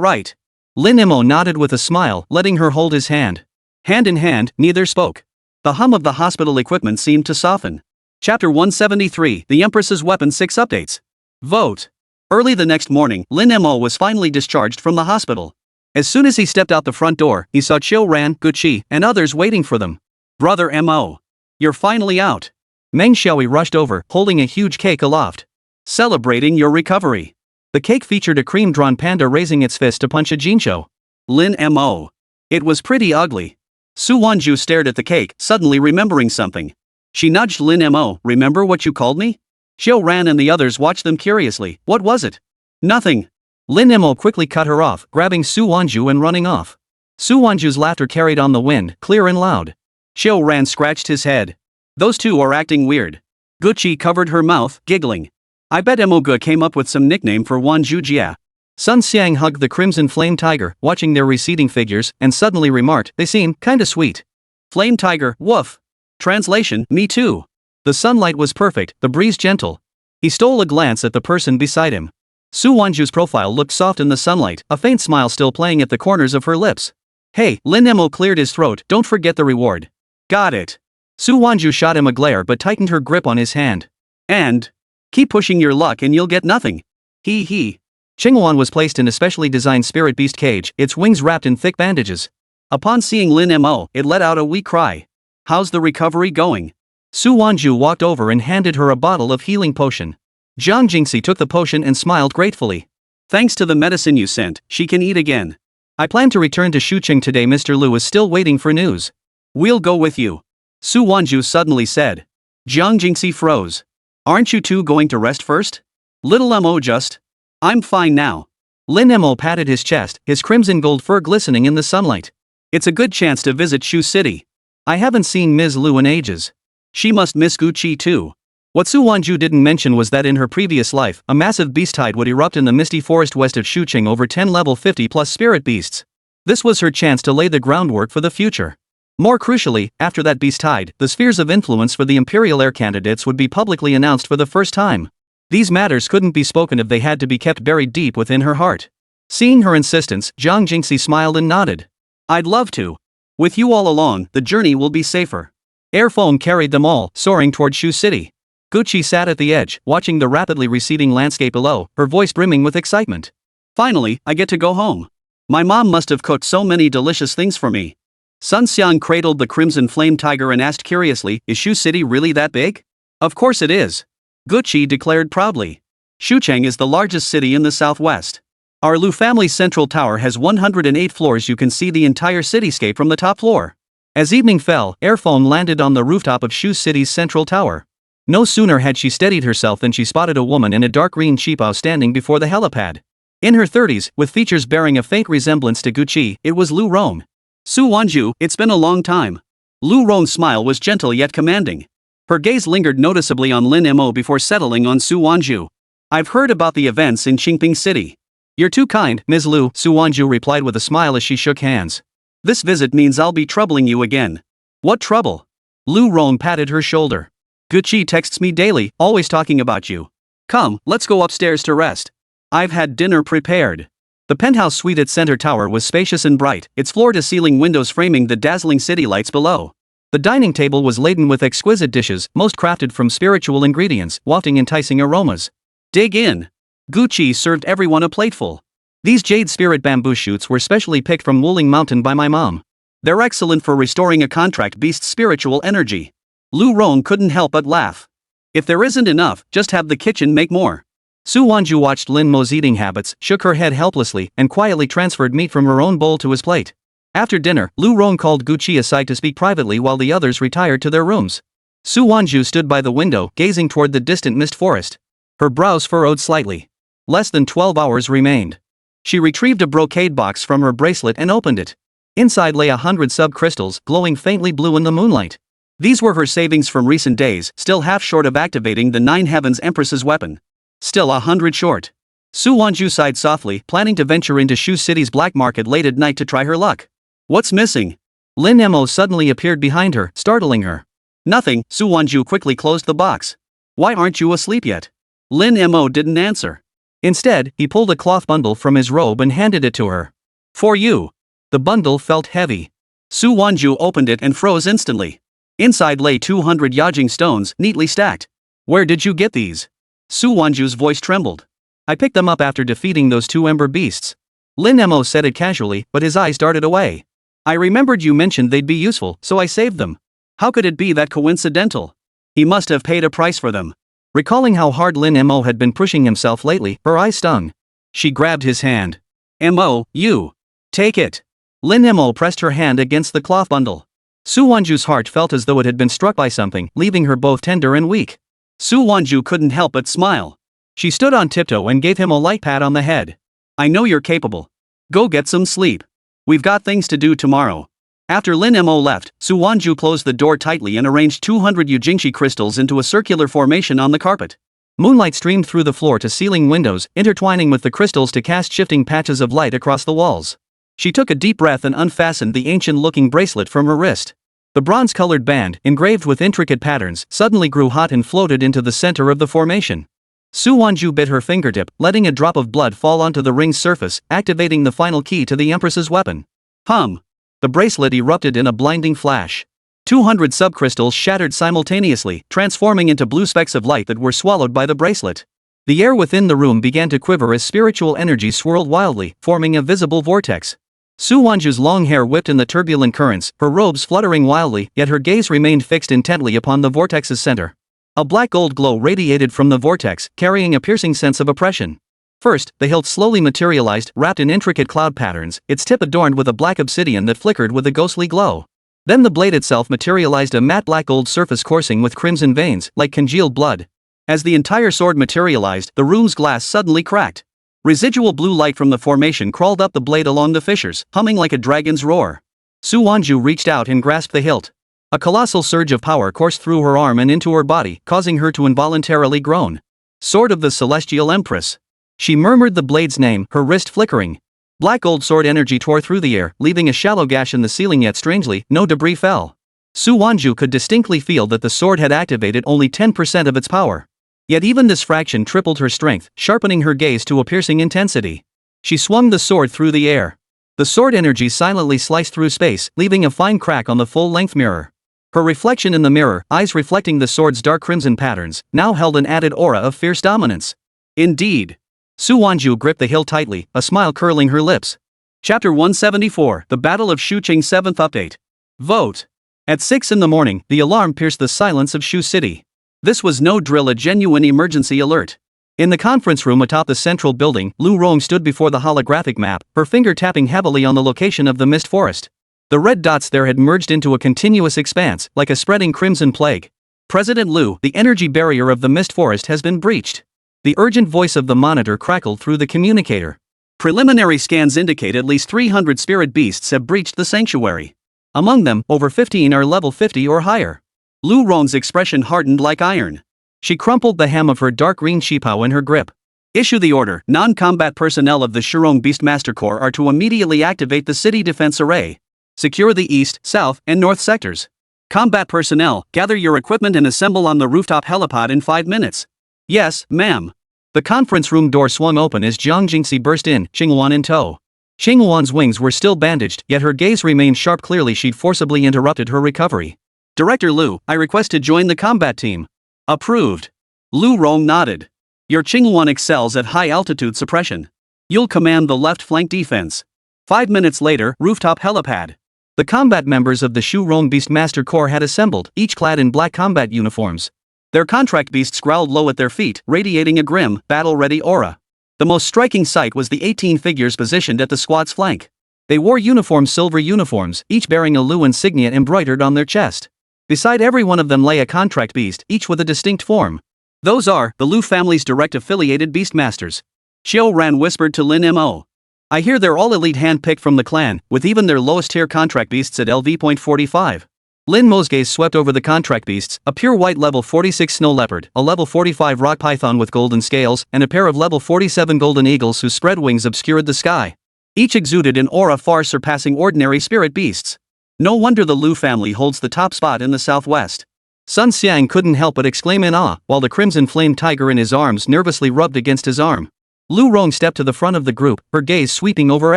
right. Lin Mo nodded with a smile, letting her hold his hand. Hand in hand, neither spoke. The hum of the hospital equipment seemed to soften. Chapter 173, The Empress's Weapon 6 Updates. Vote. Early the next morning, Lin Mo was finally discharged from the hospital. As soon as he stepped out the front door, he saw Qiu Ran, Guqi, and others waiting for them. Brother Mo. You're finally out. Meng Xiaoyi rushed over, holding a huge cake aloft. Celebrating your recovery. The cake featured a cream-drawn panda raising its fist to punch a Jinqiu. Lin Mo. It was pretty ugly. Su Wanzhu stared at the cake, suddenly remembering something. She nudged Lin Mo, remember what you called me? Qiu Ran and the others watched them curiously. What was it? Nothing. Lin Mo quickly cut her off, grabbing Su Wanzhu and running off. Su Wanzhu's laughter carried on the wind, clear and loud. Qiu Ran scratched his head. Those two are acting weird. Guqi covered her mouth, giggling. I bet Emoga came up with some nickname for Wanzhu Jia. Sun Xiang hugged the crimson flame tiger, watching their receding figures, and suddenly remarked, they seem kinda sweet. Flame tiger, woof. Translation, me too. The sunlight was perfect, the breeze gentle. He stole a glance at the person beside him. Su Wanzhu's profile looked soft in the sunlight, a faint smile still playing at the corners of her lips. Hey, Lin Mo cleared his throat, don't forget the reward. Got it. Su Wanzhu shot him a glare but tightened her grip on his hand. And? Keep pushing your luck and you'll get nothing. Hee hee. Qinghuan was placed in a specially designed spirit beast cage, its wings wrapped in thick bandages. Upon seeing Lin Mo, it let out a weak cry. How's the recovery going? Su Wanzhu walked over and handed her a bottle of healing potion. Jiang Jingxi took the potion and smiled gratefully. Thanks to the medicine you sent, she can eat again. I plan to return to Shuqing today. Mr. Lu is still waiting for news. We'll go with you. Su Wanzhu suddenly said. Jiang Jingxi froze. Aren't you two going to rest first? Little Mo just. I'm fine now. Lin Mo patted his chest, his crimson gold fur glistening in the sunlight. It's a good chance to visit Shu City. I haven't seen Ms. Lu in ages. She must miss Guqi too. What Su Wanzhu didn't mention was that in her previous life, a massive beast tide would erupt in the misty forest west of Shuqing over 10 level 50 plus spirit beasts. This was her chance to lay the groundwork for the future. More crucially, after that beast tide, the spheres of influence for the imperial heir candidates would be publicly announced for the first time. These matters couldn't be spoken of, they had to be kept buried deep within her heart. Seeing her insistence, Jiang Jingxi smiled and nodded. I'd love to. With you all along, the journey will be safer. Air foam carried them all, soaring toward Shu City. Guqi sat at the edge, watching the rapidly receding landscape below, her voice brimming with excitement. Finally, I get to go home. My mom must have cooked so many delicious things for me. Sun Xiang cradled the crimson flame tiger and asked curiously, is Shu City really that big? Of course it is. Guqi declared proudly. Shuqing is the largest city in the southwest. Our Lu family's central tower has 108 floors. You can see the entire cityscape from the top floor. As evening fell, Airphone landed on the rooftop of Shu City's central tower. No sooner had she steadied herself than she spotted a woman in a dark green cheapao standing before the helipad. In her 30s, with features bearing a faint resemblance to Guqi, it was Lu Rong. Su Wanzhu, it's been a long time. Lu Rong's smile was gentle yet commanding. Her gaze lingered noticeably on Lin Mo before settling on Su Wanzhu. I've heard about the events in Qingping City. You're too kind, Ms. Lu, Su Wanzhu replied with a smile as she shook hands. This visit means I'll be troubling you again. What trouble? Lu Rong patted her shoulder. Guqi texts me daily, always talking about you. Come, let's go upstairs to rest. I've had dinner prepared. The penthouse suite at Center Tower was spacious and bright, its floor-to-ceiling windows framing the dazzling city lights below. The dining table was laden with exquisite dishes, most crafted from spiritual ingredients, wafting enticing aromas. Dig in. Guqi served everyone a plateful. These jade spirit bamboo shoots were specially picked from Wuling Mountain by my mom. They're excellent for restoring a contract beast's spiritual energy. Lu Rong couldn't help but laugh. If there isn't enough, just have the kitchen make more. Su Wanzhu watched Lin Mo's eating habits, shook her head helplessly, and quietly transferred meat from her own bowl to his plate. After dinner, Lu Rong called Guqi aside to speak privately while the others retired to their rooms. Su Wanzhu stood by the window, gazing toward the distant mist forest. Her brows furrowed slightly. Less than 12 hours remained. She retrieved a brocade box from her bracelet and opened it. Inside lay 100 sub-crystals, glowing faintly blue in the moonlight. These were her savings from recent days, still half short of activating the Nine Heavens Empress's weapon. Still 100 short. Su Wanzhu sighed softly, planning to venture into Shu City's black market late at night to try her luck. What's missing? Lin Mo suddenly appeared behind her, startling her. Nothing, Su Wanzhu quickly closed the box. Why aren't you asleep yet? Lin Mo didn't answer. Instead, he pulled a cloth bundle from his robe and handed it to her. For you. The bundle felt heavy. Su Wanzhu opened it and froze instantly. Inside lay 200 Yajing stones, neatly stacked. Where did you get these? Su Wanzhu's voice trembled. I picked them up after defeating those two ember beasts. Lin Mo said it casually, but his eyes darted away. I remembered you mentioned they'd be useful, so I saved them. How could it be that coincidental? He must have paid a price for them. Recalling how hard Lin Mo had been pushing himself lately, her eyes stung. She grabbed his hand. Mo, you. Take it. Lin Mo pressed her hand against the cloth bundle. Su Wanzhu's heart felt as though it had been struck by something, leaving her both tender and weak. Su Wanzhu couldn't help but smile. She stood on tiptoe and gave him a light pat on the head. I know you're capable. Go get some sleep. We've got things to do tomorrow. After Lin Mo left, Su Wanzhu closed the door tightly and arranged 200 Yujingshi crystals into a circular formation on the carpet. Moonlight streamed through the floor-to-ceiling windows, intertwining with the crystals to cast shifting patches of light across the walls. She took a deep breath and unfastened the ancient-looking bracelet from her wrist. The bronze-colored band, engraved with intricate patterns, suddenly grew hot and floated into the center of the formation. Su Wanzhu bit her fingertip, letting a drop of blood fall onto the ring's surface, activating the final key to the Empress's weapon. Hum! The bracelet erupted in a blinding flash. 200 subcrystals shattered simultaneously, transforming into blue specks of light that were swallowed by the bracelet. The air within the room began to quiver as spiritual energy swirled wildly, forming a visible vortex. Su Wanzhu's long hair whipped in the turbulent currents, her robes fluttering wildly, yet her gaze remained fixed intently upon the vortex's center. A black-gold glow radiated from the vortex, carrying a piercing sense of oppression. First, the hilt slowly materialized, wrapped in intricate cloud patterns, its tip adorned with a black obsidian that flickered with a ghostly glow. Then the blade itself materialized, a matte black gold surface coursing with crimson veins, like congealed blood. As the entire sword materialized, the room's glass suddenly cracked. Residual blue light from the formation crawled up the blade along the fissures, humming like a dragon's roar. Su Wanzhu reached out and grasped the hilt. A colossal surge of power coursed through her arm and into her body, causing her to involuntarily groan. Sword of the Celestial Empress. She murmured the blade's name, her wrist flickering. Black gold sword energy tore through the air, leaving a shallow gash in the ceiling, yet strangely, no debris fell. Su Wanzhu could distinctly feel that the sword had activated only 10% of its power. Yet even this fraction tripled her strength, sharpening her gaze to a piercing intensity. She swung the sword through the air. The sword energy silently sliced through space, leaving a fine crack on the full-length mirror. Her reflection in the mirror, eyes reflecting the sword's dark crimson patterns, now held an added aura of fierce dominance. Indeed. Su Wanzhu gripped the hilt tightly, a smile curling her lips. Chapter 174, The Battle of Shuqing 7th Update. Vote. At 6 in the morning, the alarm pierced the silence of Shu City. This was no drill, a genuine emergency alert. In the conference room atop the central building, Lu Rong stood before the holographic map, her finger tapping heavily on the location of the mist forest. The red dots there had merged into a continuous expanse, like a spreading crimson plague. President Lu, the energy barrier of the mist forest has been breached. The urgent voice of the monitor crackled through the communicator. Preliminary scans indicate at least 300 spirit beasts have breached the sanctuary. Among them, over 15 are level 50 or higher. Lu Rong's expression hardened like iron. She crumpled the hem of her dark green shipao in her grip. Issue the order. Non-combat personnel of the Shurong Beastmaster Corps are to immediately activate the city defense array. Secure the east, south, and north sectors. Combat personnel, gather your equipment and assemble on the rooftop helipad in 5 minutes. Yes, ma'am. The conference room door swung open as Jiang Jingxi burst in, Xinghuan in tow. Xinghuan's wings were still bandaged, yet her gaze remained sharp. Clearly she'd forcibly interrupted her recovery. Director Lu, I request to join the combat team. Approved. Lu Rong nodded. Your Xinghuan excels at high-altitude suppression. You'll command the left flank defense. 5 minutes later, rooftop helipad. The combat members of the Shurong Beastmaster Corps had assembled, each clad in black combat uniforms. Their contract beasts growled low at their feet, radiating a grim, battle-ready aura. The most striking sight was the 18 figures positioned at the squad's flank. They wore silver uniforms, each bearing a Lu insignia embroidered on their chest. Beside every one of them lay a contract beast, each with a distinct form. Those are the Lu family's direct-affiliated beastmasters. Xiao Ran whispered to Lin Mo. I hear they're all elite hand-picked from the clan, with even their lowest-tier contract beasts at LV.45. Lin Mo's gaze swept over the contract beasts, a pure white level 46 snow leopard, a level 45 rock python with golden scales, and a pair of level 47 golden eagles whose spread wings obscured the sky. Each exuded an aura far surpassing ordinary spirit beasts. No wonder the Lu family holds the top spot in the southwest. Sun Xiang couldn't help but exclaim in awe, while the crimson flame tiger in his arms nervously rubbed against his arm. Lu Rong stepped to the front of the group, her gaze sweeping over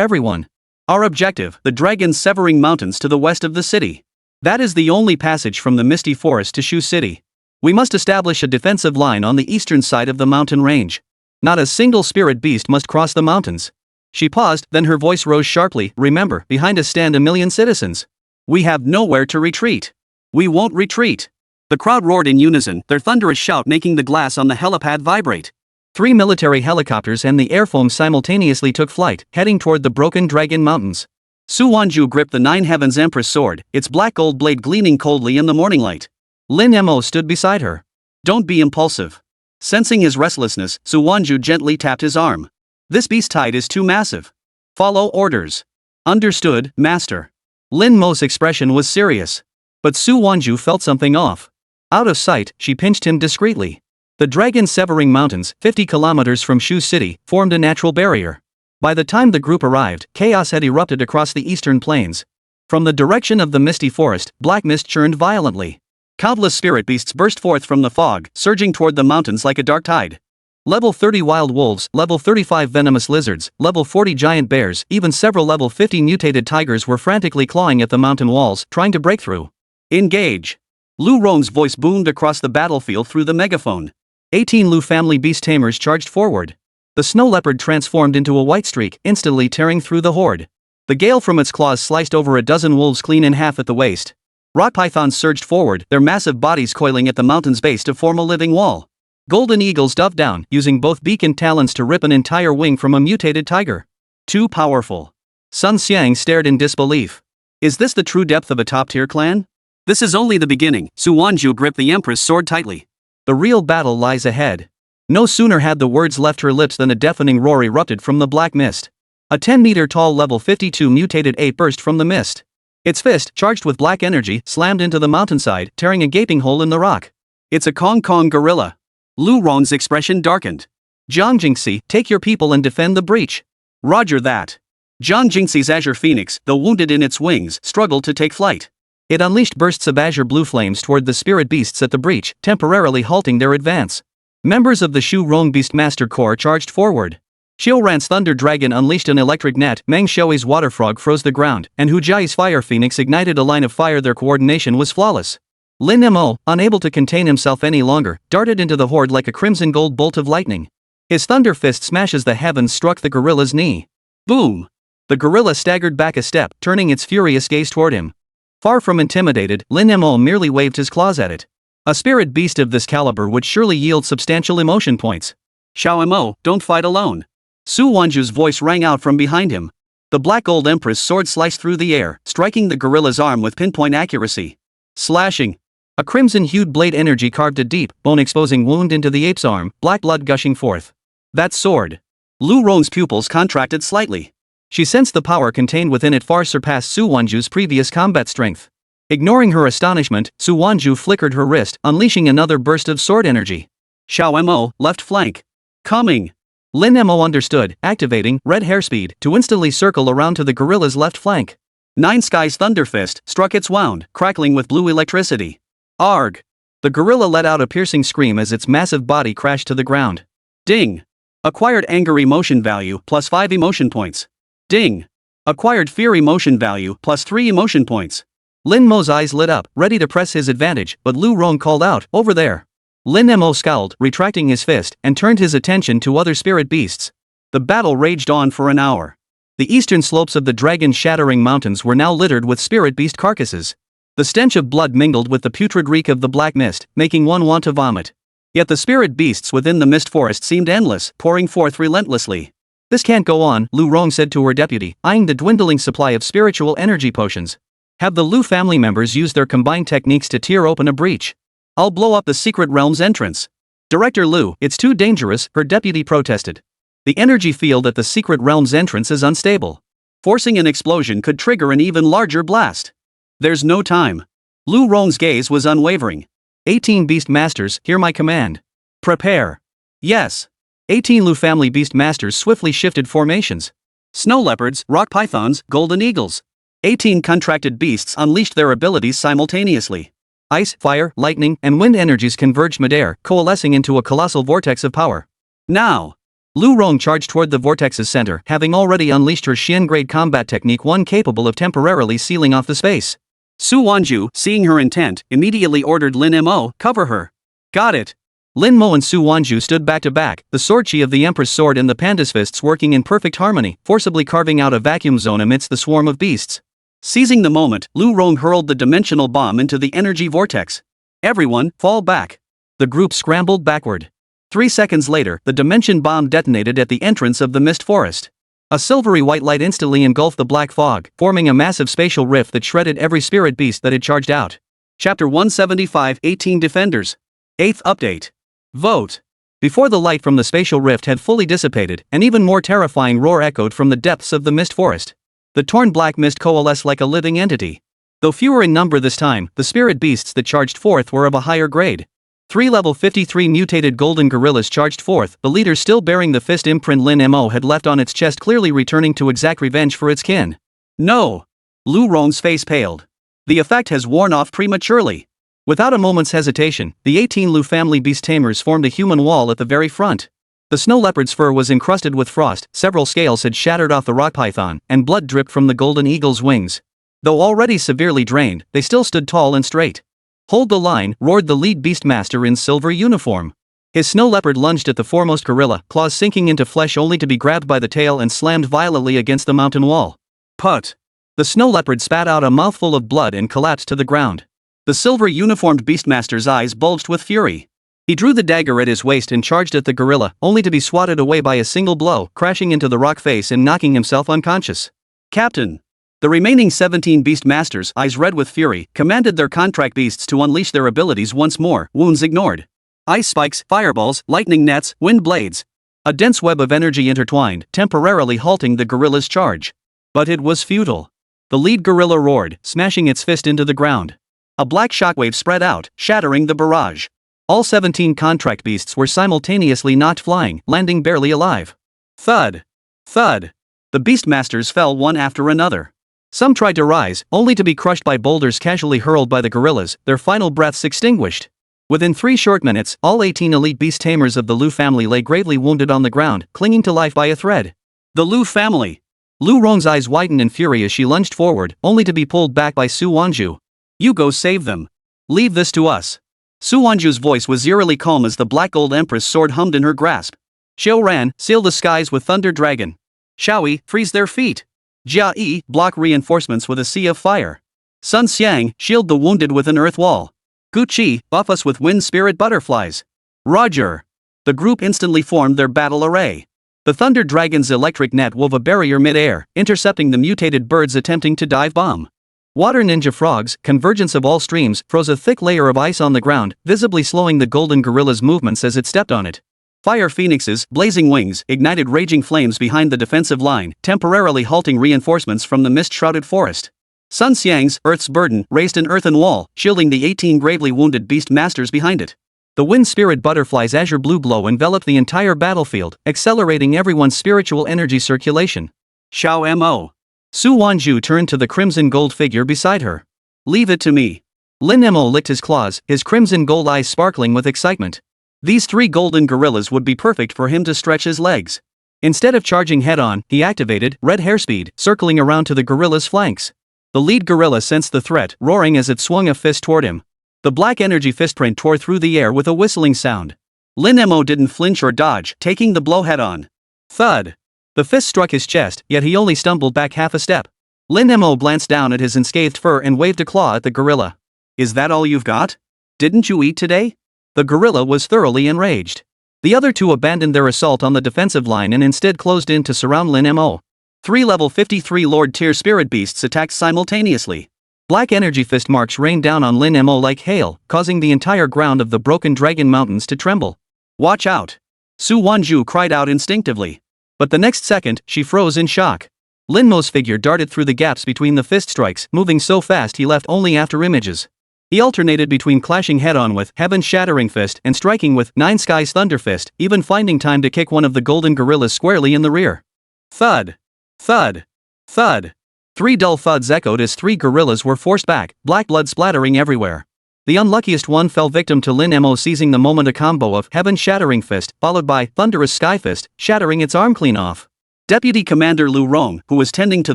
everyone. Our objective, the dragon's severing mountains to the west of the city. That is the only passage from the misty forest to Shu City. We must establish a defensive line on the eastern side of the mountain range. Not a single spirit beast must cross the mountains. She paused, then her voice rose sharply. Remember, behind us stand 1 million citizens. We have nowhere to retreat. We won't retreat. The crowd roared in unison, their thunderous shout making the glass on the helipad vibrate. 3 military helicopters and the airfoam simultaneously took flight, heading toward the Broken Dragon Mountains. Su Wanzhu gripped the Nine Heavens Empress sword, its black gold blade gleaming coldly in the morning light. Lin Mo stood beside her. Don't be impulsive. Sensing his restlessness, Su Wanzhu gently tapped his arm. This beast tide is too massive. Follow orders. Understood, master. Lin Mo's expression was serious. But Su Wanzhu felt something off. Out of sight, she pinched him discreetly. The dragon-severing mountains, 50 kilometers from Shu City, formed a natural barrier. By the time the group arrived, chaos had erupted across the eastern plains. From the direction of the misty forest, black mist churned violently. Countless spirit beasts burst forth from the fog, surging toward the mountains like a dark tide. Level 30 wild wolves, level 35 venomous lizards, level 40 giant bears, even several level 50 mutated tigers were frantically clawing at the mountain walls, trying to break through. Engage! Lu Rong's voice boomed across the battlefield through the megaphone. 18 Lu family beast tamers charged forward. The snow leopard transformed into a white streak, instantly tearing through the horde. The gale from its claws sliced over a dozen wolves clean in half at the waist. Rock pythons surged forward, their massive bodies coiling at the mountain's base to form a living wall. Golden eagles dove down, using both beak and talons to rip an entire wing from a mutated tiger. Too powerful. Sun Xiang stared in disbelief. Is this the true depth of a top-tier clan? This is only the beginning. Su Wanzhu gripped the empress sword tightly. The real battle lies ahead. No sooner had the words left her lips than a deafening roar erupted from the black mist. A 10-meter-tall level 52 mutated ape burst from the mist. Its fist, charged with black energy, slammed into the mountainside, tearing a gaping hole in the rock. It's a Kong gorilla. Lu Rong's expression darkened. Zhang Jingxi, take your people and defend the breach. Roger that. Zhang Jingxi's azure phoenix, though wounded in its wings, struggled to take flight. It unleashed bursts of azure blue flames toward the spirit beasts at the breach, temporarily halting their advance. Members of the Shu Rong Beastmaster Corps charged forward. Xiu Ran's thunder dragon unleashed an electric net, Meng Shui's water frog froze the ground, and Hu Jia's fire phoenix ignited a line of fire. Their coordination was flawless. Lin Mo, unable to contain himself any longer, darted into the horde like a crimson gold bolt of lightning. His thunder fist smashes the heavens struck the gorilla's knee. Boom! The gorilla staggered back a step, turning its furious gaze toward him. Far from intimidated, Lin Mo merely waved his claws at it. A spirit beast of this caliber would surely yield substantial emotion points. Xiao Mo, don't fight alone. Su Wanzhu's voice rang out from behind him. The black gold empress sword sliced through the air, striking the gorilla's arm with pinpoint accuracy. Slashing. A crimson-hued blade energy carved a deep, bone-exposing wound into the ape's arm, black blood gushing forth. That sword. Lu Rong's pupils contracted slightly. She sensed the power contained within it far surpassed Su Wanzhu's previous combat strength. Ignoring her astonishment, Su Wanzhu flickered her wrist, unleashing another burst of sword energy. Xiao Mo, left flank. Coming. Lin Mo understood, activating red hairspeed to instantly circle around to the gorilla's left flank. Nine Sky's thunder fist struck its wound, crackling with blue electricity. Arg! The gorilla let out a piercing scream as its massive body crashed to the ground. Ding! Acquired anger emotion value plus 5 emotion points. Ding! Acquired fear emotion value plus 3 emotion points. Lin Mo's eyes lit up, ready to press his advantage, but Lu Rong called out, over there. Lin Mo scowled, retracting his fist, and turned his attention to other spirit beasts. The battle raged on for an hour. The eastern slopes of the dragon shattering mountains were now littered with spirit beast carcasses. The stench of blood mingled with the putrid reek of the black mist, making one want to vomit. Yet the spirit beasts within the mist forest seemed endless, pouring forth relentlessly. This can't go on, Lu Rong said to her deputy, eyeing the dwindling supply of spiritual energy potions. Have the Lu family members use their combined techniques to tear open a breach. I'll blow up the secret realm's entrance. Director Lu, it's too dangerous, her deputy protested. The energy field at the secret realm's entrance is unstable. Forcing an explosion could trigger an even larger blast. There's no time. Lu Rong's gaze was unwavering. 18 beast masters, hear my command. Prepare. Yes. 18 Lu family beast masters swiftly shifted formations. Snow leopards, rock pythons, golden eagles. 18 contracted beasts unleashed their abilities simultaneously. Ice, fire, lightning, and wind energies converged midair, coalescing into a colossal vortex of power. Now! Lu Rong charged toward the vortex's center, having already unleashed her Xian-grade combat technique, one capable of temporarily sealing off the space. Su Wanzhu, seeing her intent, immediately ordered Lin Mo, cover her. Got it. Lin Mo and Su Wanzhu stood back to back, the sword chi of the empress sword and the panda's fists working in perfect harmony, forcibly carving out a vacuum zone amidst the swarm of beasts. Seizing the moment, Lu Rong hurled the dimensional bomb into the energy vortex. Everyone, fall back. The group scrambled backward. 3 seconds later, the dimension bomb detonated at the entrance of the mist forest. A silvery white light instantly engulfed the black fog, forming a massive spatial rift that shredded every spirit beast that had charged out. Chapter 175, 18 Defenders. 8th Update. Vote. Before the light from the spatial rift had fully dissipated, an even more terrifying roar echoed from the depths of the mist forest. The torn black mist coalesced like a living entity. Though fewer in number this time, the spirit beasts that charged forth were of a higher grade. Three level 53 mutated golden gorillas charged forth, the leader still bearing the fist imprint Lin Mo had left on its chest, clearly returning to exact revenge for its kin. No! Lu Rong's face paled. The effect has worn off prematurely. Without a moment's hesitation, the 18 Lu family beast tamers formed a human wall at the very front. The snow leopard's fur was encrusted with frost, several scales had shattered off the rock python, and blood dripped from the golden eagle's wings. Though already severely drained, they still stood tall and straight. Hold the line, roared the lead beastmaster in silver uniform. His snow leopard lunged at the foremost gorilla, claws sinking into flesh only to be grabbed by the tail and slammed violently against the mountain wall. Put! The snow leopard spat out a mouthful of blood and collapsed to the ground. The silver-uniformed beastmaster's eyes bulged with fury. He drew the dagger at his waist and charged at the gorilla, only to be swatted away by a single blow, crashing into the rock face and knocking himself unconscious. Captain! The remaining 17 beastmasters, eyes red with fury, commanded their contract beasts to unleash their abilities once more, wounds ignored. Ice spikes, fireballs, lightning nets, wind blades. A dense web of energy intertwined, temporarily halting the gorilla's charge. But it was futile. The lead gorilla roared, smashing its fist into the ground. A black shockwave spread out, shattering the barrage. All 17 contract beasts were simultaneously knocked flying, landing barely alive. Thud! Thud! The beastmasters fell one after another. Some tried to rise, only to be crushed by boulders casually hurled by the gorillas, their final breaths extinguished. Within 3 short minutes, all 18 elite beast tamers of the Lu family lay gravely wounded on the ground, clinging to life by a thread. The Lu family! Lu Rong's eyes widened in fury as she lunged forward, only to be pulled back by Su Wanzhu. You go save them. Leave this to us. Su Wanzhu's voice was eerily calm as the black gold empress sword hummed in her grasp. Xiao Ran, seal the skies with thunder dragon. Xiaoyi, freeze their feet. Jia Yi, block reinforcements with a sea of fire. Sun Xiang, shield the wounded with an earth wall. Gu Qi, buff us with wind spirit butterflies. Roger. The group instantly formed their battle array. The thunder dragon's electric net wove a barrier mid-air, intercepting the mutated birds attempting to dive bomb. Water ninja frogs, convergence of all streams, froze a thick layer of ice on the ground, visibly slowing the golden gorilla's movements as it stepped on it. Fire phoenixes, blazing wings, ignited raging flames behind the defensive line, temporarily halting reinforcements from the mist-shrouded forest. Sun Xiang's Earth's Burden raised an earthen wall, shielding the 18 gravely wounded beast masters behind it. The wind spirit butterfly's azure blue glow enveloped the entire battlefield, accelerating everyone's spiritual energy circulation. Xiao Mo. Su Wanzhu turned to the crimson gold figure beside her. Leave it to me. Lin Mo licked his claws, his crimson gold eyes sparkling with excitement. These 3 golden gorillas would be perfect for him to stretch his legs. Instead of charging head-on, he activated red hairspeed, circling around to the gorilla's flanks. The lead gorilla sensed the threat, roaring as it swung a fist toward him. The black energy fistprint tore through the air with a whistling sound. Lin Mo didn't flinch or dodge, taking the blow head-on. Thud! The fist struck his chest, yet he only stumbled back half a step. Lin Mo glanced down at his unscathed fur and waved a claw at the gorilla. Is that all you've got? Didn't you eat today? The gorilla was thoroughly enraged. The other 2 abandoned their assault on the defensive line and instead closed in to surround Lin Mo. 3 level 53 Lord tier spirit beasts attacked simultaneously. Black energy fist marks rained down on Lin Mo like hail, causing the entire ground of the Broken Dragon Mountains to tremble. Watch out! Su Wanzhu cried out instinctively. But the next second, she froze in shock. Lin Mo's figure darted through the gaps between the fist strikes, moving so fast he left only after images. He alternated between clashing head-on with Heaven's Shattering Fist and striking with Nine Skies Thunder Fist, even finding time to kick one of the golden gorillas squarely in the rear. Thud! Thud! Thud! 3 dull thuds echoed as 3 gorillas were forced back, black blood splattering everywhere. The unluckiest one fell victim to Lin Mo seizing the moment a combo of Heaven's Shattering Fist, followed by Thunderous Sky Fist, shattering its arm clean off. Deputy Commander Lu Rong, who was tending to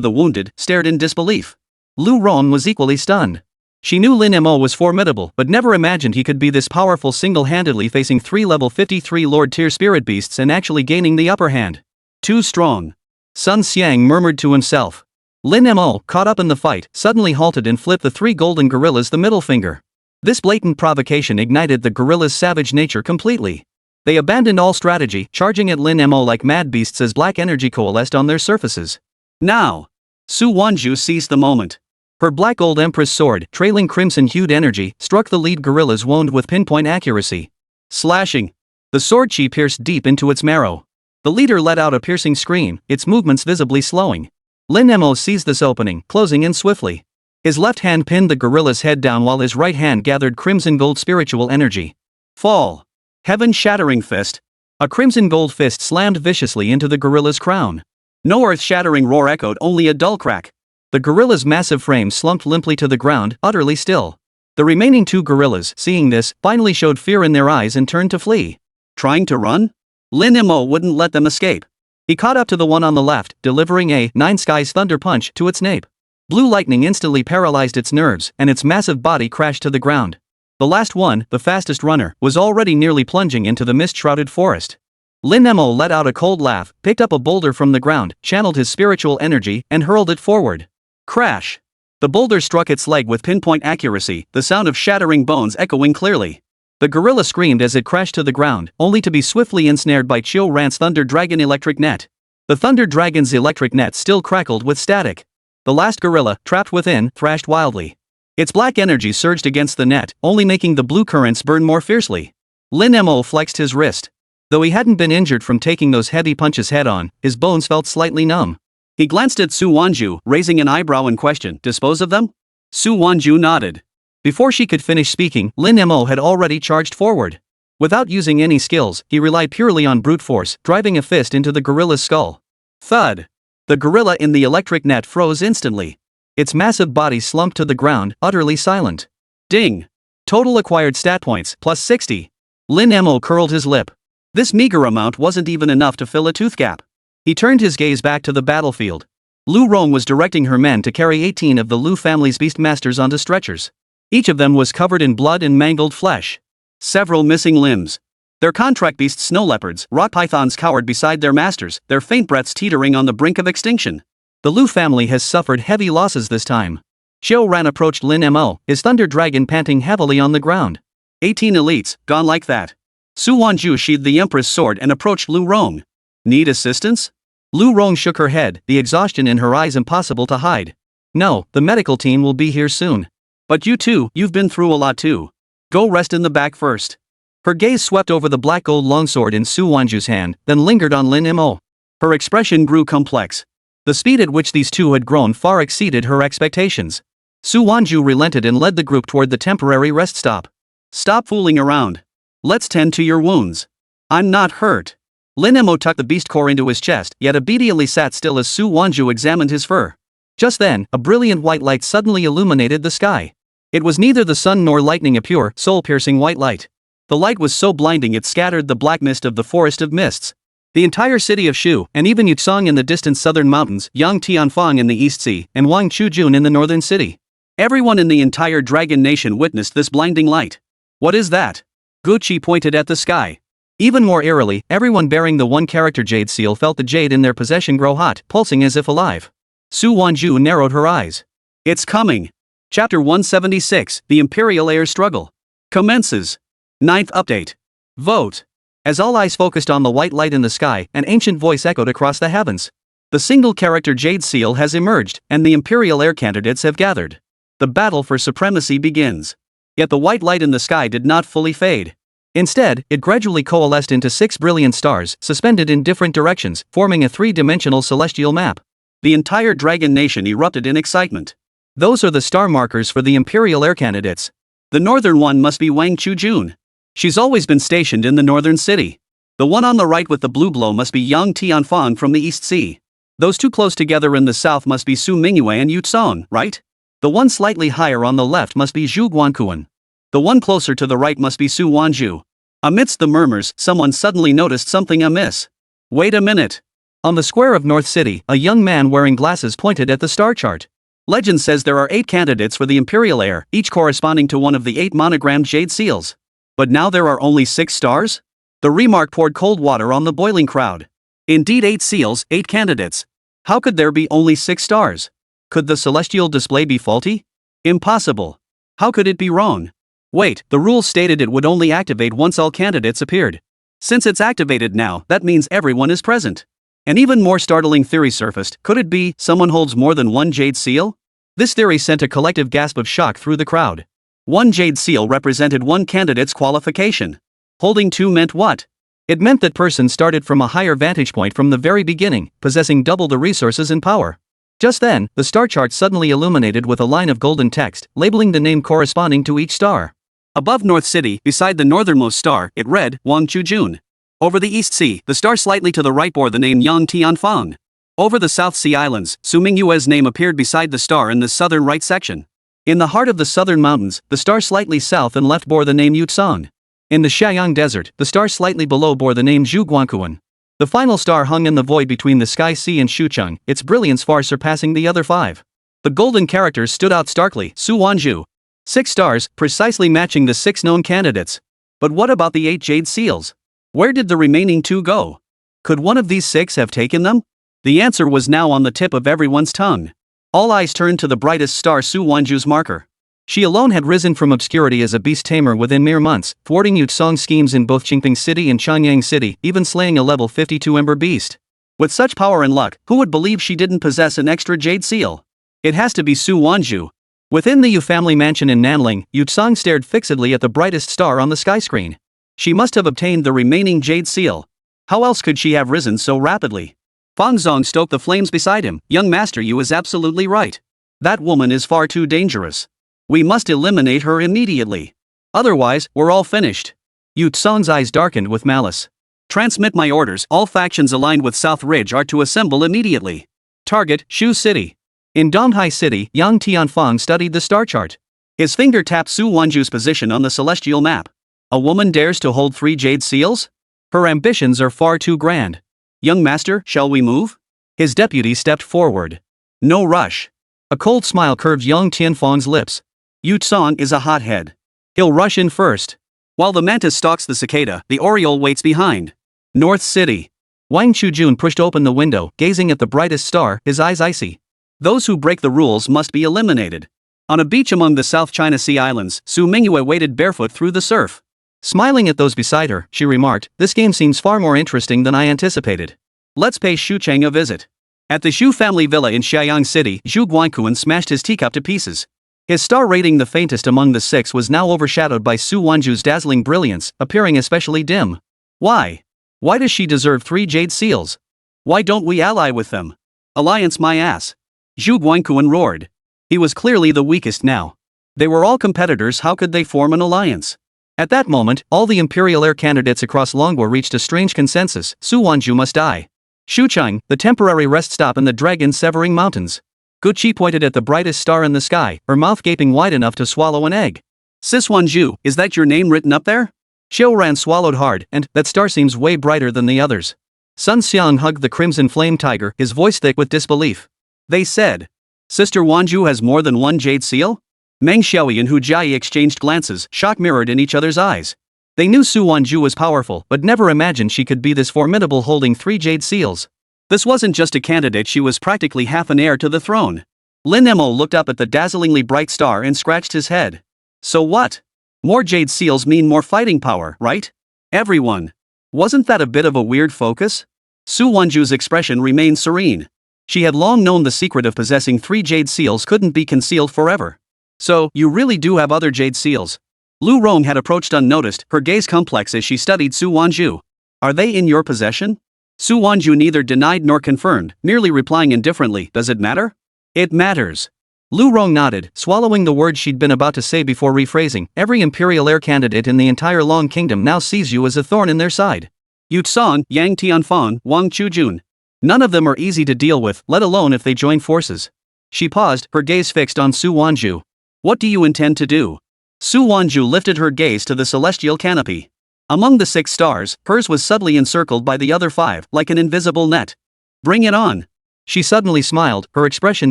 the wounded, stared in disbelief. Lu Rong was equally stunned. She knew Lin Mo was formidable, but never imagined he could be this powerful single-handedly facing 3 level 53 Lord tier spirit beasts and actually gaining the upper hand. Too strong. Sun Xiang murmured to himself. Lin Mo, caught up in the fight, suddenly halted and flipped the 3 golden gorillas the middle finger. This blatant provocation ignited the gorilla's savage nature completely. They abandoned all strategy, charging at Lin Mo like mad beasts as black energy coalesced on their surfaces. Now! Su Wanzhu seized the moment. Her black gold empress sword, trailing crimson-hued energy, struck the lead gorilla's wound with pinpoint accuracy. Slashing. The sword chi pierced deep into its marrow. The leader let out a piercing scream, its movements visibly slowing. Lin Mo seized this opening, closing in swiftly. His left hand pinned the gorilla's head down while his right hand gathered crimson gold spiritual energy. Fall. Heaven shattering fist. A crimson gold fist slammed viciously into the gorilla's crown. No earth-shattering roar echoed, only a dull crack. The gorilla's massive frame slumped limply to the ground, utterly still. The remaining two gorillas, seeing this, finally showed fear in their eyes and turned to flee. Trying to run? Lin Mo wouldn't let them escape. He caught up to the one on the left, delivering a Nine Skies thunder punch to its nape. Blue lightning instantly paralyzed its nerves, and its massive body crashed to the ground. The last one, the fastest runner, was already nearly plunging into the mist-shrouded forest. Lin Mo let out a cold laugh, picked up a boulder from the ground, channeled his spiritual energy, and hurled it forward. Crash! The boulder struck its leg with pinpoint accuracy, the sound of shattering bones echoing clearly. The gorilla screamed as it crashed to the ground, only to be swiftly ensnared by Chiu Ran's Thunder Dragon electric net. The Thunder Dragon's electric net still crackled with static. The last gorilla, trapped within, thrashed wildly. Its black energy surged against the net, only making the blue currents burn more fiercely. Lin Mo flexed his wrist. Though he hadn't been injured from taking those heavy punches head-on, his bones felt slightly numb. He glanced at Su Wanzhu, raising an eyebrow in question. Dispose of them? Su Wanzhu nodded. Before she could finish speaking, Lin Mo had already charged forward. Without using any skills, he relied purely on brute force, driving a fist into the gorilla's skull. Thud! The gorilla in the electric net froze instantly. Its massive body slumped to the ground, utterly silent. Ding! Total acquired stat points, plus 60. Lin Mo curled his lip. This meager amount wasn't even enough to fill a tooth gap. He turned his gaze back to the battlefield. Lu Rong was directing her men to carry 18 of the Lu family's beastmasters onto stretchers. Each of them was covered in blood and mangled flesh. Several missing limbs. Their contract beasts, snow leopards, rock pythons, cowered beside their masters, their faint breaths teetering on the brink of extinction. The Lu family has suffered heavy losses this time. Chiu Ran approached Lin Mo, his thunder dragon panting heavily on the ground. 18 elites, gone like that. Su Wanzhu sheathed the empress sword and approached Lu Rong. Need assistance? Lu Rong shook her head, the exhaustion in her eyes impossible to hide. No, the medical team will be here soon. But you too, you've been through a lot too. Go rest in the back first. Her gaze swept over the black gold longsword in Su Wanzhu's hand, then lingered on Lin Mo. Her expression grew complex. The speed at which these two had grown far exceeded her expectations. Su Wanzhu relented and led the group toward the temporary rest stop. Stop fooling around. Let's tend to your wounds. I'm not hurt. Lin Mo tucked the beast core into his chest, yet obediently sat still as Su Wanzhu examined his fur. Just then, a brilliant white light suddenly illuminated the sky. It was neither the sun nor lightning, a pure, soul-piercing white light. The light was so blinding it scattered the black mist of the forest of mists. The entire city of Shu, and even Yucong in the distant southern mountains, Yang Tianfang in the East Sea, and Wang Chujun in the northern city. Everyone in the entire Dragon Nation witnessed this blinding light. What is that? Gucci pointed at the sky. Even more eerily, everyone bearing the one-character jade seal felt the jade in their possession grow hot, pulsing as if alive. Su Wanzhu narrowed her eyes. It's coming. Chapter 176, The Imperial Heir Struggle. Commences. 9th update. Vote. As all eyes focused on the white light in the sky, an ancient voice echoed across the heavens. The single-character Jade Seal has emerged, and the Imperial heir candidates have gathered. The battle for supremacy begins. Yet the white light in the sky did not fully fade. Instead, it gradually coalesced into 6 brilliant stars, suspended in different directions, forming a 3-dimensional celestial map. The entire Dragon Nation erupted in excitement. Those are the star markers for the Imperial heir candidates. The northern one must be Wang Chujun. She's always been stationed in the northern city. The one on the right with the blue glow must be Yang Tianfang from the East Sea. Those two close together in the south must be Su Mingyue and Yucong, right? The one slightly higher on the left must be Zhu Guanquan. The one closer to the right must be Su Wanzhu. Amidst the murmurs, someone suddenly noticed something amiss. Wait a minute. On the square of North City, a young man wearing glasses pointed at the star chart. Legend says there are 8 candidates for the Imperial heir, each corresponding to one of the 8 monogrammed jade seals. But now there are only 6 stars? The remark poured cold water on the boiling crowd. Indeed, 8 seals, 8 candidates. How could there be only 6 stars? Could the celestial display be faulty? Impossible. How could it be wrong? Wait, the rules stated it would only activate once all candidates appeared. Since it's activated now, that means everyone is present. An even more startling theory surfaced. Could it be someone holds more than 1 jade seal? This theory sent a collective gasp of shock through the crowd. 1 jade seal represented 1 candidate's qualification. Holding 2 meant what? It meant that person started from a higher vantage point from the very beginning, possessing double the resources and power. Just then, the star chart suddenly illuminated with a line of golden text, labeling the name corresponding to each star. Above North City, beside the northernmost star, it read, Wang Jun. Over the East Sea, the star slightly to the right bore the name Yang Tianfang. Over the South Sea Islands, Su Mingyue's name appeared beside the star in the southern right section. In the heart of the southern mountains, the star slightly south and left bore the name Yutsang. In the Xianyang Desert, the star slightly below bore the name Zhuguankuan. The final star hung in the void between the Sky Sea and Shucheng, its brilliance far surpassing the other 5. The golden characters stood out starkly, Su Wanzhu. 6 stars, precisely matching the 6 known candidates. But what about the 8 jade seals? Where did the remaining 2 go? Could one of these 6 have taken them? The answer was now on the tip of everyone's tongue. All eyes turned to the brightest star, Su Wanzhu's marker. She alone had risen from obscurity as a beast tamer within mere months, thwarting Yutsong's schemes in both Qingping City and Chanyang City, even slaying a level 52 ember beast. With such power and luck, who would believe she didn't possess an extra jade seal? It has to be Su Wanzhu. Within the Yu family mansion in Nanling, Yutsong stared fixedly at the brightest star on the sky screen. She must have obtained the remaining jade seal. How else could she have risen so rapidly? Fang Zong stoked the flames beside him. Young Master Yu is absolutely right. That woman is far too dangerous. We must eliminate her immediately. Otherwise, we're all finished. Yutsong's eyes darkened with malice. Transmit my orders. All factions aligned with South Ridge are to assemble immediately. Target, Shu City. In Donghai City, Yang Tianfang studied the star chart. His finger tapped Su Wanzhu's position on the celestial map. A woman dares to hold 3 jade seals? Her ambitions are far too grand. Young master, shall we move? His deputy stepped forward. No rush. A cold smile curved Yang Tianfang's lips. Yutsong is a hothead. He'll rush in first. While the mantis stalks the cicada, the oriole waits behind. North City. Wang Chujun pushed open the window, gazing at the brightest star, his eyes icy. Those who break the rules must be eliminated. On a beach among the South China Sea Islands, Su Mingyue waded barefoot through the surf. Smiling at those beside her, she remarked, this game seems far more interesting than I anticipated. Let's pay Shucheng a visit. At the Xu family villa in Xianyang City, Zhu Guankuan smashed his teacup to pieces. His star rating the faintest among the 6 was now overshadowed by Su Wanzhu's dazzling brilliance, appearing especially dim. Why? Why does she deserve 3 jade seals? Why don't we ally with them? Alliance my ass. Zhu Guankuan roared. He was clearly the weakest now. They were all competitors, how could they form an alliance? At that moment, all the imperial heir candidates across Longguo reached a strange consensus, Su Wanzhu must die. Shucheng, the temporary rest stop in the dragon-severing mountains. Guqi pointed at the brightest star in the sky, her mouth gaping wide enough to swallow an egg. Sis Wanzhu, is that your name written up there? Xiaoran swallowed hard, and, that star seems way brighter than the others. Sun Xiang hugged the crimson flame tiger, his voice thick with disbelief. They said. Sister Wanzhu has more than 1 jade seal? Meng Xiaoyi and Hu Jiayi exchanged glances, shock mirrored in each other's eyes. They knew Su Wanzhu was powerful, but never imagined she could be this formidable, holding 3 jade seals. This wasn't just a candidate, she was practically half an heir to the throne. Lin Mo looked up at the dazzlingly bright star and scratched his head. So what? More jade seals mean more fighting power, right? Everyone. Wasn't that a bit of a weird focus? Su Wanzhu's expression remained serene. She had long known the secret of possessing 3 jade seals couldn't be concealed forever. So, you really do have other jade seals? Lu Rong had approached unnoticed, her gaze complex as she studied Su Wanzhu. Are they in your possession? Su Wanzhu neither denied nor confirmed, merely replying indifferently, does it matter? It matters. Lu Rong nodded, swallowing the words she'd been about to say before rephrasing, every imperial heir candidate in the entire Long Kingdom now sees you as a thorn in their side. Yutsong, Yang Tianfang, Wang Chujun. None of them are easy to deal with, let alone if they join forces. She paused, her gaze fixed on Su Wanzhu. What do you intend to do? Su Wanzhu lifted her gaze to the celestial canopy. Among the 6 stars, hers was subtly encircled by the other 5, like an invisible net. Bring it on. She suddenly smiled, her expression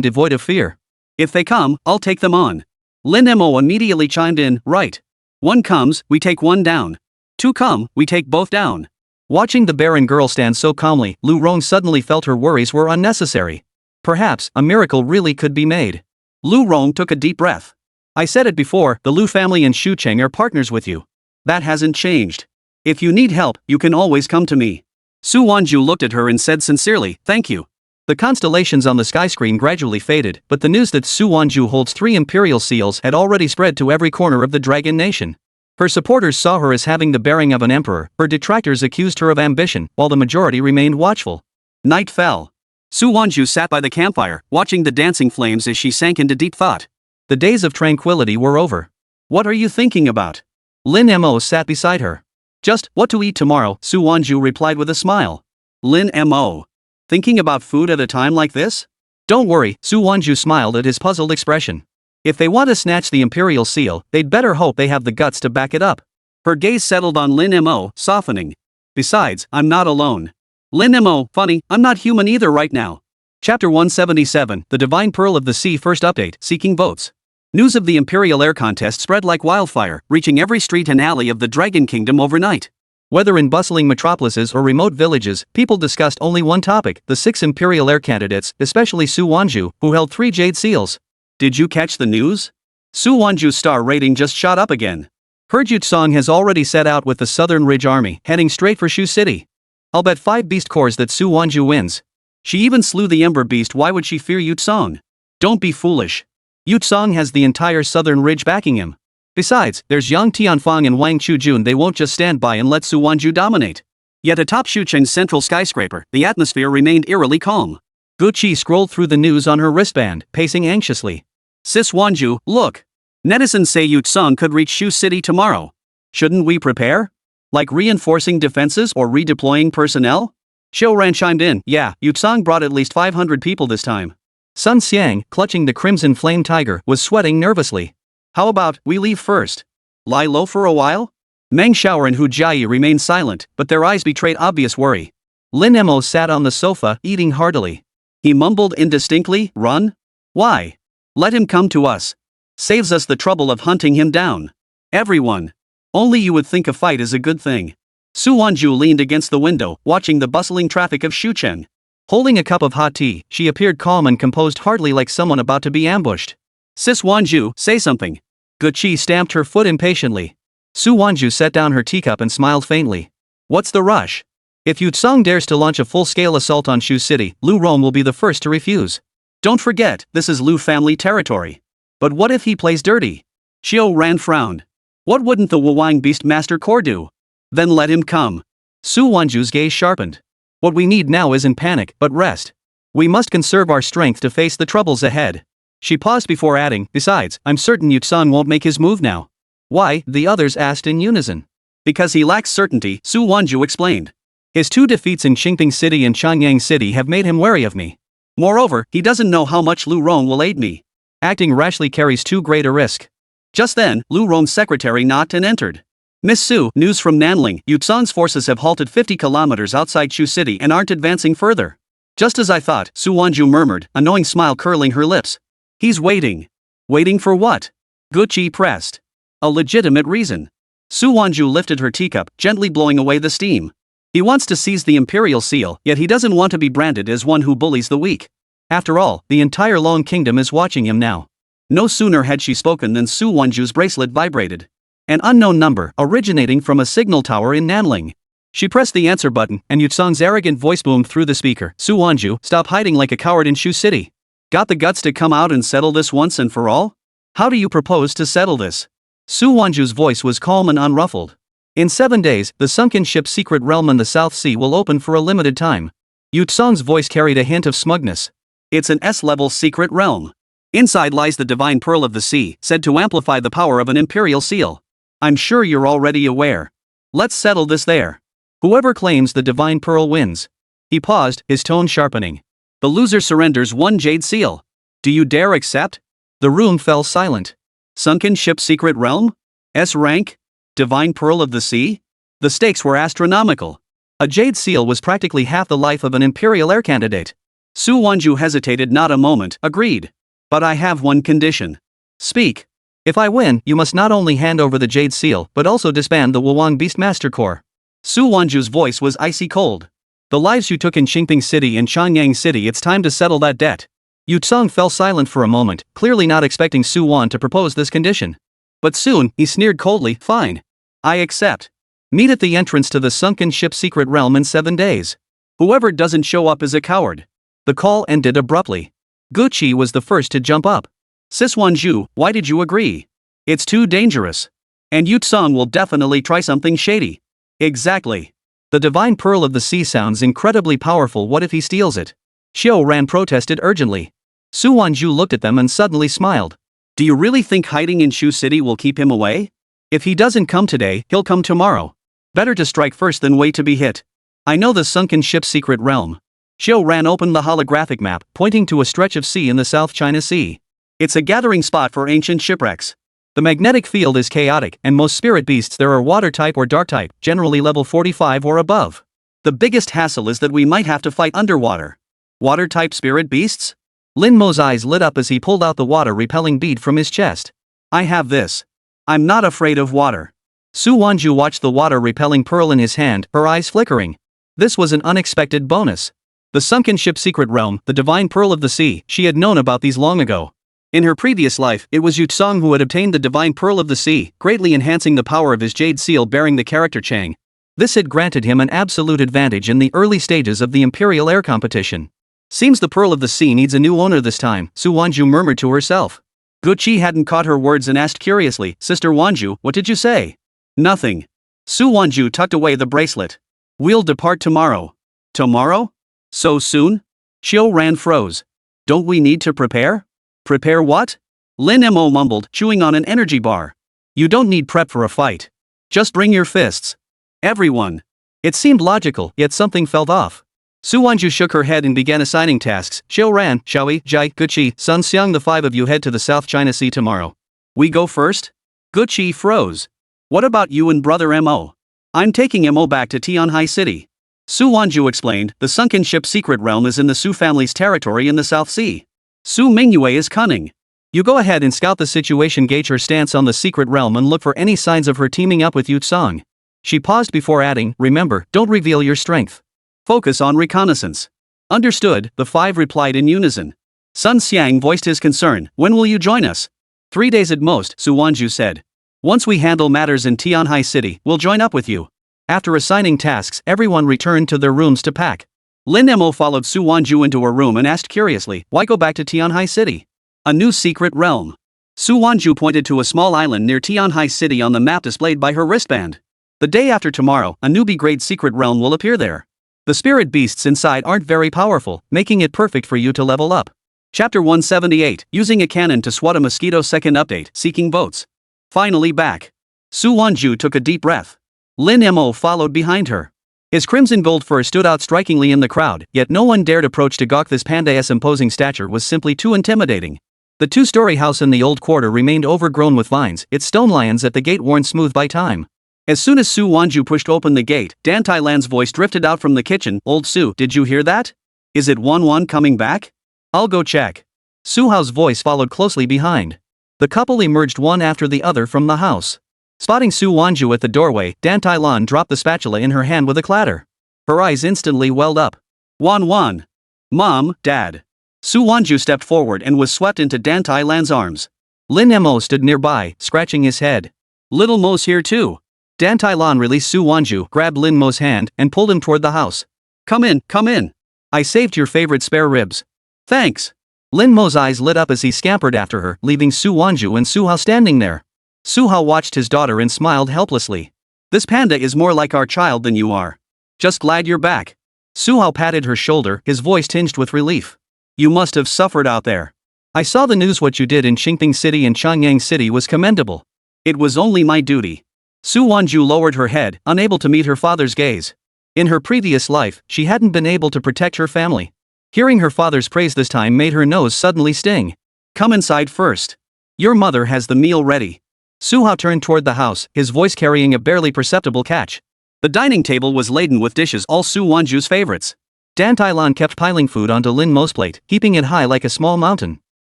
devoid of fear. If they come, I'll take them on. Lin Mo immediately chimed in, right. 1 comes, we take 1 down. 2 come, we take both down. Watching the barren girl stand so calmly, Lu Rong suddenly felt her worries were unnecessary. Perhaps, a miracle really could be made. Lu Rong took a deep breath. I said it before, the Lu family and Shucheng are partners with you. That hasn't changed. If you need help, you can always come to me. Su Wanzhu looked at her and said sincerely, thank you. The constellations on the sky screen gradually faded, but the news that Su Wanzhu holds 3 imperial seals had already spread to every corner of the Dragon Nation. Her supporters saw her as having the bearing of an emperor, her detractors accused her of ambition, while the majority remained watchful. Night fell. Su Wanzhu sat by the campfire, watching the dancing flames as she sank into deep thought. The days of tranquility were over. What are you thinking about? Lin Mo sat beside her. Just what to eat tomorrow, Su Wanzhu replied with a smile. Lin Mo. Thinking about food at a time like this? Don't worry, Su Wanzhu smiled at his puzzled expression. If they want to snatch the imperial seal, they'd better hope they have the guts to back it up. Her gaze settled on Lin Mo, softening. Besides, I'm not alone. Lin Mo, funny, I'm not human either right now. Chapter 177, The Divine Pearl of the Sea First Update, Seeking Votes. News of the Imperial Air Contest spread like wildfire, reaching every street and alley of the Dragon Kingdom overnight. Whether in bustling metropolises or remote villages, people discussed only one topic, the 6 Imperial Air candidates, especially Su Wanzhu, who held 3 jade seals. Did you catch the news? Su Wanzhu's star rating just shot up again. Heard Yutsong has already set out with the Southern Ridge Army, heading straight for Shu City. I'll bet 5 beast cores that Su Wanzhu wins. She even slew the Ember Beast, why would she fear Yutsong? Don't be foolish. Yutsong has the entire Southern Ridge backing him. Besides, there's Yang Tianfang and Wang Chujun, they won't just stand by and let Su Wanzhu dominate. Yet atop Shucheng's central skyscraper, the atmosphere remained eerily calm. Guqi scrolled through the news on her wristband, pacing anxiously. Sis Wanzhu, look. Netizens say Yutsong could reach Shu City tomorrow. Shouldn't we prepare? Like reinforcing defenses or redeploying personnel? Xiaoran chimed in, yeah, Yutsong brought at least 500 people this time. Sun Xiang, clutching the crimson flame tiger, was sweating nervously. How about we leave first? Lie low for a while? Meng Xiao and Hu Jiayi remained silent, but their eyes betrayed obvious worry. Lin Mo sat on the sofa, eating heartily. He mumbled indistinctly, run? Why? Let him come to us. Saves us the trouble of hunting him down. Everyone. Only you would think a fight is a good thing. Su Wanzhu leaned against the window, watching the bustling traffic of Shucheng. Holding a cup of hot tea, she appeared calm and composed, hardly like someone about to be ambushed. Sis Wanzhu, say something. Guqi stamped her foot impatiently. Su Wanzhu set down her teacup and smiled faintly. What's the rush? If Yutsong dares to launch a full-scale assault on Shu City, Lu Rome will be the first to refuse. Don't forget, this is Lu family territory. But what if he plays dirty? Xiao Ran frowned. What wouldn't the Wuwang Beastmaster Corps do? Then let him come. Su Wanzhu's gaze sharpened. What we need now isn't panic, but rest. We must conserve our strength to face the troubles ahead. She paused before adding, besides, I'm certain Yutsong won't make his move now. Why? The others asked in unison. Because he lacks certainty, Su Wanzhu explained. His 2 defeats in Qingping City and Changyang City have made him wary of me. Moreover, he doesn't know how much Lu Rong will aid me. Acting rashly carries too great a risk. Just then, Lu Rong's secretary knocked and entered. Miss Su, news from Nanling, Yutsong's forces have halted 50 kilometers outside Shu City and aren't advancing further. Just as I thought, Su Wanzhu murmured, a knowing smile curling her lips. He's waiting. Waiting for what? Guqi pressed. A legitimate reason. Su Wanzhu lifted her teacup, gently blowing away the steam. He wants to seize the imperial seal, yet he doesn't want to be branded as one who bullies the weak. After all, the entire Long Kingdom is watching him now. No sooner had she spoken than Su Wanzhu's bracelet vibrated. An unknown number, originating from a signal tower in Nanling. She pressed the answer button, and Yutsong's arrogant voice boomed through the speaker. Su Wanzhu, stop hiding like a coward in Shu City. Got the guts to come out and settle this once and for all? How do you propose to settle this? Su Wanzhu's voice was calm and unruffled. In 7 days, the sunken ship's secret realm in the South Sea will open for a limited time. Yutsong's voice carried a hint of smugness. It's an S-level secret realm. Inside lies the divine pearl of the sea, said to amplify the power of an imperial seal. I'm sure you're already aware. Let's settle this there. Whoever claims the divine pearl wins. He paused, his tone sharpening. The loser surrenders 1 jade seal. Do you dare accept? The room fell silent. Sunken ship secret realm? S rank? Divine pearl of the sea? The stakes were astronomical. A jade seal was practically half the life of an imperial air candidate. Su Wanzhu hesitated not a moment, agreed. But I have one condition. Speak. If I win, you must not only hand over the jade seal, but also disband the Wuwang Beastmaster Corps. Su Wanzhu's voice was icy cold. The lives you took in Qingping City and Changyang City, it's time to settle that debt. Yutsong fell silent for a moment, clearly not expecting Su Wan to propose this condition. But soon, he sneered coldly, fine. I accept. Meet at the entrance to the sunken ship secret realm in 7 days. Whoever doesn't show up is a coward. The call ended abruptly. Guqi was the first to jump up. Sis Wanzhu, why did you agree? It's too dangerous. And Yutsong will definitely try something shady. Exactly. The divine pearl of the sea sounds incredibly powerful, what if he steals it? Xiao Ran protested urgently. Su Wanzhu looked at them and suddenly smiled. Do you really think hiding in Shu City will keep him away? If he doesn't come today, he'll come tomorrow. Better to strike first than wait to be hit. I know the sunken ship's secret realm. Xiao Ran opened the holographic map, pointing to a stretch of sea in the South China Sea. It's a gathering spot for ancient shipwrecks. The magnetic field is chaotic, and most spirit beasts there are water type or dark type, generally level 45 or above. The biggest hassle is that we might have to fight underwater. Water type spirit beasts? Lin Mo's eyes lit up as he pulled out the water repelling bead from his chest. I have this. I'm not afraid of water. Su Wanzhu watched the water-repelling pearl in his hand, her eyes flickering. This was an unexpected bonus. The sunken ship secret realm, the divine pearl of the sea, she had known about these long ago. In her previous life, it was Yu Tsong who had obtained the divine pearl of the sea, greatly enhancing the power of his jade seal bearing the character Chang. This had granted him an absolute advantage in the early stages of the imperial air competition. Seems the pearl of the sea needs a new owner this time, Su Wanzhu murmured to herself. Guqi hadn't caught her words and asked curiously, Sister Wanzhu, what did you say? Nothing. Su Wanzhu tucked away the bracelet. We'll depart tomorrow. Tomorrow? So soon? Xiao Ran froze. Don't we need to prepare? Prepare what? Lin Mo mumbled, chewing on an energy bar. You don't need prep for a fight. Just bring your fists. Everyone. It seemed logical, yet something felt off. Su Wanzhu shook her head and began assigning tasks. Xiao Ran, Xiaoyi, Jai, Guqi, Sun Xiang, the five of you head to the South China Sea tomorrow. We go first? Guqi froze. What about you and brother Mo? I'm taking Mo back to Tianhai City. Su Wanzhu explained, the sunken ship secret realm is in the Su family's territory in the South Sea. Su Mingyue is cunning. You go ahead and scout the situation, gauge her stance on the secret realm and look for any signs of her teaming up with Yu Tsong. She paused before adding, remember, don't reveal your strength. Focus on reconnaissance. Understood, the five replied in unison. Sun Xiang voiced his concern, when will you join us? 3 days at most, Su Wanzhu said. Once we handle matters in Tianhai City, we'll join up with you. After assigning tasks, everyone returned to their rooms to pack. Lin Mo followed Su Wanzhu into her room and asked curiously, why go back to Tianhai City? A new secret realm. Su Wanzhu pointed to a small island near Tianhai City on the map displayed by her wristband. The day after tomorrow, a newbie-grade secret realm will appear there. The spirit beasts inside aren't very powerful, making it perfect for you to level up. Chapter 178, Using a Cannon to Swat a Mosquito. Second update, Seeking Votes. Finally back. Su Wanzhu took a deep breath. Lin Mo followed behind her. His crimson gold fur stood out strikingly in the crowd, yet no one dared approach to gawk. This panda's imposing stature was simply too intimidating. The two-story house in the old quarter remained overgrown with vines, its stone lions at the gate worn smooth by time. As soon as Su Wanzhu pushed open the gate, Dan Tailan's voice drifted out from the kitchen. Old Su, did you hear that? Is it Wan coming back? I'll go check. Su Hao's voice followed closely behind. The couple emerged one after the other from the house. Spotting Su Wanzhu at the doorway, Dan Tailan dropped the spatula in her hand with a clatter. Her eyes instantly welled up. Wan. Mom, Dad. Su Wanzhu stepped forward and was swept into Dan Tailan's arms. Lin Mo stood nearby, scratching his head. Little Mo's here too. Dan Tailan released Su Wanzhu, grabbed Lin Mo's hand, and pulled him toward the house. Come in. I saved your favorite spare ribs. Thanks. Lin Mo's eyes lit up as he scampered after her, leaving Su Wanzhu and Su Hao standing there. Su Hao watched his daughter and smiled helplessly. This panda is more like our child than you are. Just glad you're back. Su Hao patted her shoulder, his voice tinged with relief. You must have suffered out there. I saw the news. What you did in Qingping City and Changyang City was commendable. It was only my duty. Su Wanzhu lowered her head, unable to meet her father's gaze. In her previous life, she hadn't been able to protect her family. Hearing her father's praise this time made her nose suddenly sting. Come inside first. Your mother has the meal ready. Su Hao turned toward the house, his voice carrying a barely perceptible catch. The dining table was laden with dishes, all Su Wanzhu's favorites. Dan Tailan kept piling food onto Lin Mo's plate, heaping it high like a small mountain.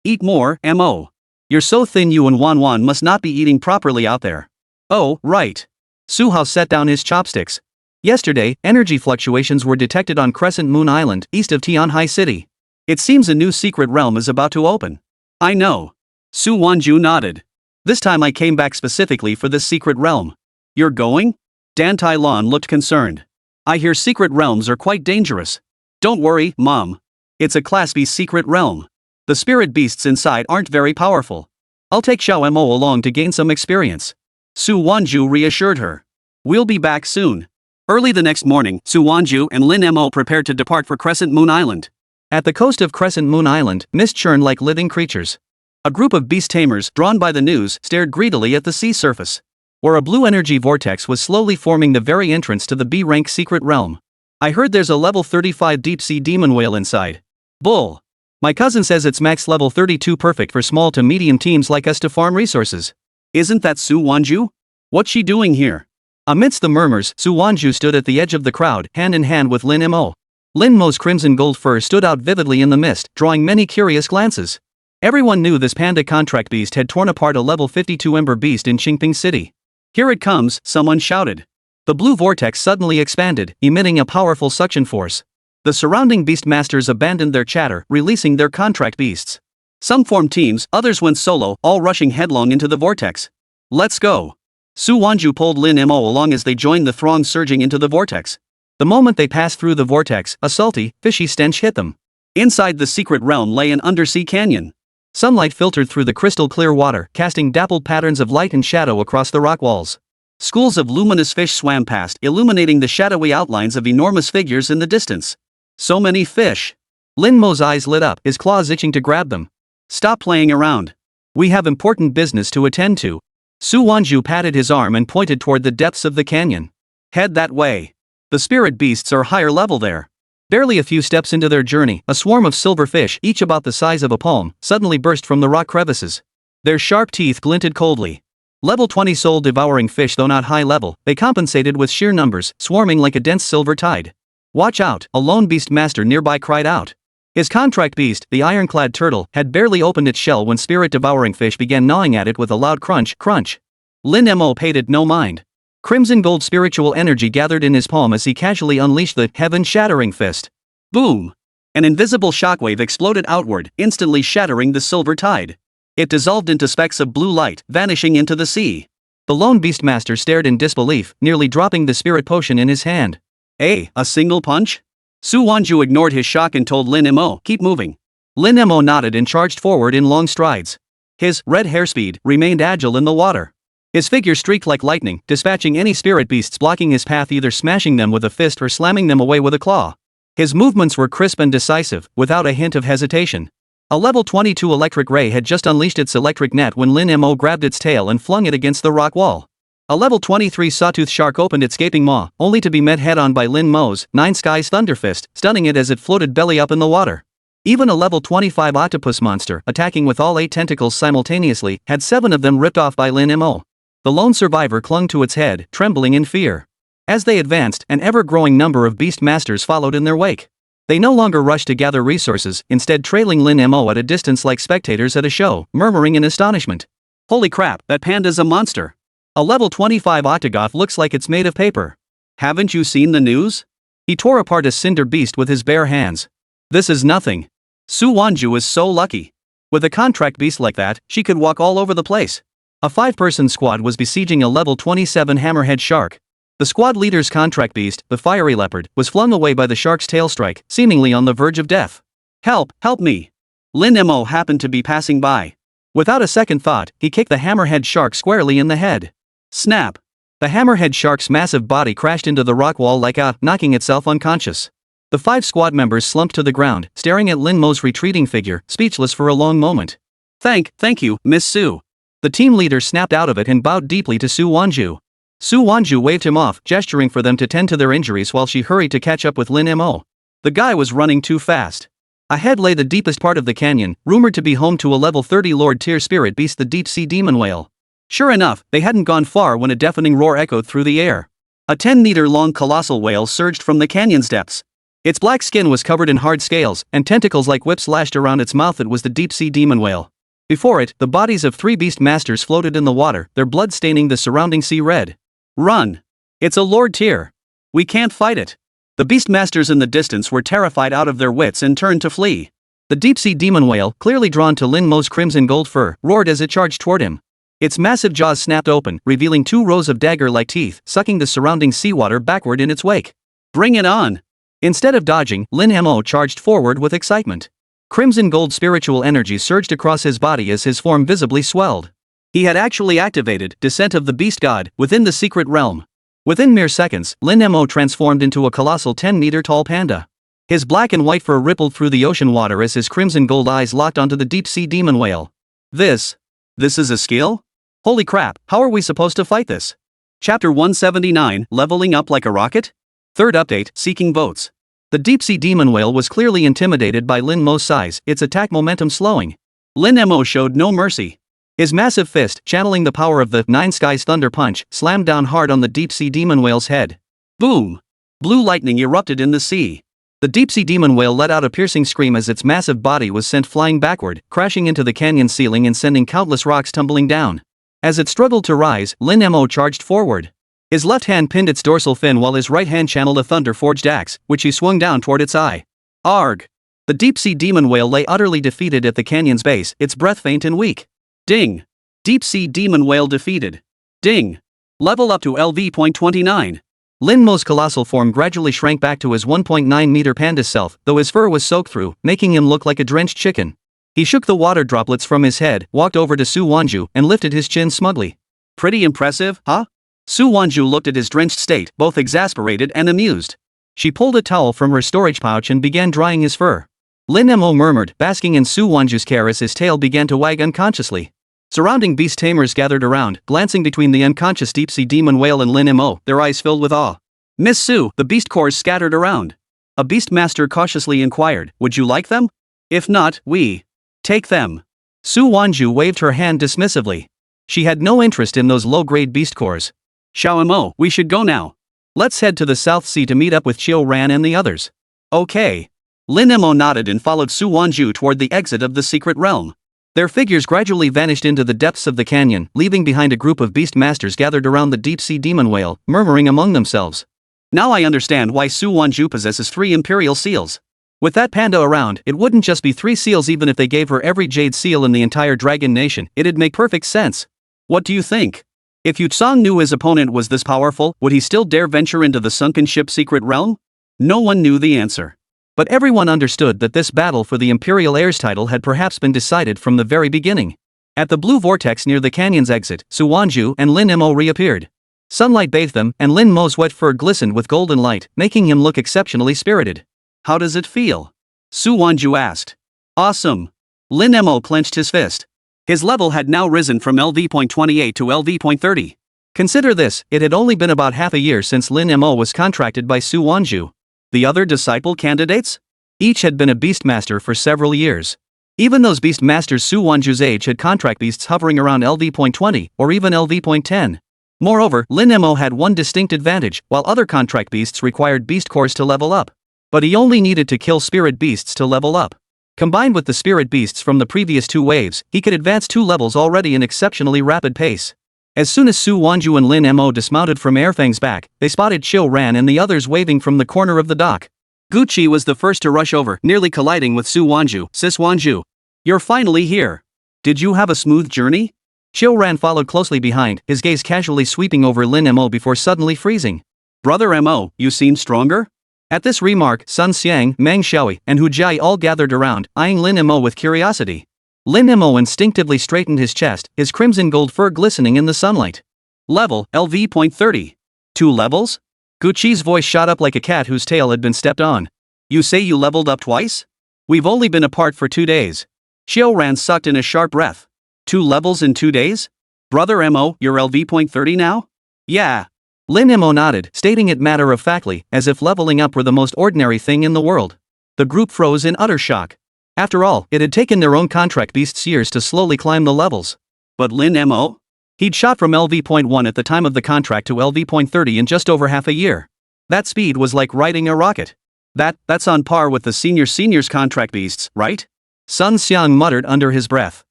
Eat more, Mo. You're so thin. You and Wan must not be eating properly out there. Oh, right. Su Hao set down his chopsticks. Yesterday, energy fluctuations were detected on Crescent Moon Island, east of Tianhai City. It seems a new secret realm is about to open. I know. Su Wanzhu nodded. This time I came back specifically for this secret realm. You're going? Dan Tailan looked concerned. I hear secret realms are quite dangerous. Don't worry, Mom. It's a Class B secret realm. The spirit beasts inside aren't very powerful. I'll take Xiao Mo along to gain some experience. Su Wanzhu reassured her. We'll be back soon. Early the next morning, Su Wanzhu and Lin Mo prepared to depart for Crescent Moon Island. At the coast of Crescent Moon Island, mist churned like living creatures. A group of beast tamers, drawn by the news, stared greedily at the sea surface. where a blue energy vortex was slowly forming the very entrance to the B-rank secret realm. I heard there's a level 35 deep-sea demon whale inside. Bull. My cousin says it's max level 32 perfect for small to medium teams like us to farm resources. Isn't that Su Wanzhu? What's she doing here? Amidst the murmurs, Su Wanzhu stood at the edge of the crowd, hand in hand with Lin Mo. Lin Mo's crimson gold fur stood out vividly in the mist, drawing many curious glances. Everyone knew this panda contract beast had torn apart a level 52 ember beast in Qingping City. Here it comes, someone shouted. The blue vortex suddenly expanded, emitting a powerful suction force. The surrounding beast masters abandoned their chatter, releasing their contract beasts. Some formed teams, others went solo, all rushing headlong into the vortex. Let's go. Su Wanzhu pulled Lin Mo along as they joined the throng surging into the vortex. The moment they passed through the vortex, a salty, fishy stench hit them. Inside the secret realm lay an undersea canyon. Sunlight filtered through the crystal-clear water, casting dappled patterns of light and shadow across the rock walls. Schools of luminous fish swam past, illuminating the shadowy outlines of enormous figures in the distance. So many fish. Lin Mo's eyes lit up, his claws itching to grab them. Stop playing around. We have important business to attend to. Su Wanzhu patted his arm and pointed toward the depths of the canyon. Head that way. The spirit beasts are higher level there. Barely a few steps into their journey, a swarm of silver fish, each about the size of a palm, suddenly burst from the rock crevices. Their sharp teeth glinted coldly. Level 20 soul-devouring fish, though not high level, they compensated with sheer numbers, swarming like a dense silver tide. Watch out, a lone beast master nearby cried out. His contract beast, the ironclad turtle, had barely opened its shell when spirit-devouring fish began gnawing at it with a loud crunch, crunch. Lin Mo paid it no mind. Crimson gold spiritual energy gathered in his palm as he casually unleashed the heaven-shattering fist. Boom! An invisible shockwave exploded outward, instantly shattering the silver tide. It dissolved into specks of blue light, vanishing into the sea. The lone beastmaster stared in disbelief, nearly dropping the spirit potion in his hand. A single punch? Su Wanzhu ignored his shock and told Lin Mo, keep moving. Lin Mo nodded and charged forward in long strides. His red hair speed remained agile in the water. His figure streaked like lightning, dispatching any spirit beasts blocking his path, either smashing them with a fist or slamming them away with a claw. His movements were crisp and decisive, without a hint of hesitation. A level 22 electric ray had just unleashed its electric net when Lin Mo grabbed its tail and flung it against the rock wall. A level 23 sawtooth shark opened its gaping maw, only to be met head-on by Lin Mo's Nine Skies Thunder Fist, stunning it as it floated belly up in the water. Even a level 25 octopus monster, attacking with all 8 tentacles simultaneously, had 7 of them ripped off by Lin Mo. The lone survivor clung to its head, trembling in fear. As they advanced, an ever-growing number of beast masters followed in their wake. They no longer rushed to gather resources, instead trailing Lin Mo at a distance like spectators at a show, murmuring in astonishment. Holy crap, that panda's a monster. A level 25 octagoth looks like it's made of paper. Haven't you seen the news? He tore apart a cinder beast with his bare hands. This is nothing. Su Wanzhu is so lucky. With a contract beast like that, she could walk all over the place. A 5-person squad was besieging a level 27 hammerhead shark. The squad leader's contract beast, the fiery leopard, was flung away by the shark's tail strike, seemingly on the verge of death. Help me! Lin Mo happened to be passing by. Without a second thought, he kicked the hammerhead shark squarely in the head. Snap! The hammerhead shark's massive body crashed into the rock wall like knocking itself unconscious. The 5 squad members slumped to the ground, staring at Lin Mo's retreating figure, speechless for a long moment. Thank you, Miss Su. The team leader snapped out of it and bowed deeply to Su Wanzhu. Su Wanzhu waved him off, gesturing for them to tend to their injuries while she hurried to catch up with Lin Mo. The guy was running too fast. Ahead lay the deepest part of the canyon, rumored to be home to a level 30 Lord tier spirit beast, the deep-sea demon whale. Sure enough, they hadn't gone far when a deafening roar echoed through the air. A 10-meter-long colossal whale surged from the canyon's depths. Its black skin was covered in hard scales, and tentacles like whips lashed around its mouth. It was the deep-sea demon whale. Before it, the bodies of 3 beast masters floated in the water, their blood staining the surrounding sea red. Run! It's a Lord tier. We can't fight it. The beast masters in the distance were terrified out of their wits and turned to flee. The deep-sea demon whale, clearly drawn to Lin Mo's crimson gold fur, roared as it charged toward him. Its massive jaws snapped open, revealing 2 rows of dagger-like teeth, sucking the surrounding seawater backward in its wake. Bring it on! Instead of dodging, Lin Mo charged forward with excitement. Crimson gold spiritual energy surged across his body as his form visibly swelled. He had actually activated Descent of the Beast God within the secret realm. Within mere seconds, Lin Mo transformed into a colossal 10-meter-tall panda. His black and white fur rippled through the ocean water as his crimson gold eyes locked onto the deep-sea demon whale. This is a skill? Holy crap, how are we supposed to fight this? Chapter 179, Leveling Up Like a Rocket? Third update, Seeking Votes. The deep-sea demon whale was clearly intimidated by Lin Mo's size, its attack momentum slowing. Lin Mo showed no mercy. His massive fist, channeling the power of the Nine Skies Thunder Punch, slammed down hard on the deep-sea demon whale's head. Boom! Blue lightning erupted in the sea. The deep-sea demon whale let out a piercing scream as its massive body was sent flying backward, crashing into the canyon ceiling and sending countless rocks tumbling down. As it struggled to rise, Lin Mo charged forward. His left hand pinned its dorsal fin while his right hand channeled a thunder-forged axe, which he swung down toward its eye. Arg! The deep-sea demon whale lay utterly defeated at the canyon's base, its breath faint and weak. Ding! Deep-sea demon whale defeated. Ding! Level up to LV.29. Lin Mo's colossal form gradually shrank back to his 1.9-meter panda self, though his fur was soaked through, making him look like a drenched chicken. He shook the water droplets from his head, walked over to Su Wanzhu, and lifted his chin smugly. Pretty impressive, huh? Su Wanzhu looked at his drenched state, both exasperated and amused. She pulled a towel from her storage pouch and began drying his fur. Lin Mo murmured, basking in Su Wanzhu's care as his tail began to wag unconsciously. Surrounding beast tamers gathered around, glancing between the unconscious deep-sea demon whale and Lin Mo, their eyes filled with awe. Miss Su, the beast cores scattered around. A beast master cautiously inquired, would you like them? If not, we take them. Su Wanzhu waved her hand dismissively. She had no interest in those low-grade beast cores. Xiao Mo, we should go now. Let's head to the South Sea to meet up with Qiu Ran and the others. Okay. Lin Mo nodded and followed Su Wanzhu toward the exit of the secret realm. Their figures gradually vanished into the depths of the canyon, leaving behind a group of beast masters gathered around the deep-sea demon whale, murmuring among themselves. Now I understand why Su Wanzhu possesses 3 imperial seals. With that panda around, it wouldn't just be 3 seals even if they gave her every jade seal in the entire dragon nation, it'd make perfect sense. What do you think? If Yu Tsang knew his opponent was this powerful, would he still dare venture into the sunken ship secret realm? No one knew the answer. But everyone understood that this battle for the Imperial Heir's title had perhaps been decided from the very beginning. At the blue vortex near the canyon's exit, Su Wanzhu and Lin Mo reappeared. Sunlight bathed them, and Lin Mo's wet fur glistened with golden light, making him look exceptionally spirited. How does it feel? Su Wanzhu asked. Awesome. Lin Mo clenched his fist. His level had now risen from LV.28 to LV.30. Consider this, it had only been about half a year since Lin Mo was contracted by Su Wanzhu. The other disciple candidates? Each had been a beastmaster for several years. Even those beastmasters Su Wanzhu's age had contract beasts hovering around LV.20 or even LV.10. Moreover, Lin Mo had one distinct advantage, while other contract beasts required beast cores to level up. But he only needed to kill spirit beasts to level up. Combined with the spirit beasts from the previous 2 waves, he could advance 2 levels already in exceptionally rapid pace. As soon as Su Wanzhu and Lin Mo dismounted from Airfang's back, they spotted Qiu Ran and the others waving from the corner of the dock. Guqi was the first to rush over, nearly colliding with Su Wanzhu. Sis Wanzhu. You're finally here. Did you have a smooth journey? Qiu Ran followed closely behind, his gaze casually sweeping over Lin Mo before suddenly freezing. Brother Mo, you seem stronger? At this remark, Sun Xiang, Meng Xiaoi, and Hu Jia all gathered around, eyeing Lin Mo with curiosity. Lin Mo instinctively straightened his chest, his crimson gold fur glistening in the sunlight. Level, LV.30. 2 levels? Guqi's voice shot up like a cat whose tail had been stepped on. You say you leveled up twice? We've only been apart for 2 days. Qiu Ran sucked in a sharp breath. 2 levels in 2 days? Brother Mo, you're LV.30 now? Yeah. Lin Mo nodded, stating it matter-of-factly, as if leveling up were the most ordinary thing in the world. The group froze in utter shock. After all, it had taken their own contract beasts years to slowly climb the levels. But Lin Mo? He'd shot from LV.1 at the time of the contract to LV.30 in just over half a year. That speed was like riding a rocket. That's on par with the seniors contract beasts, right? Sun Xiang muttered under his breath.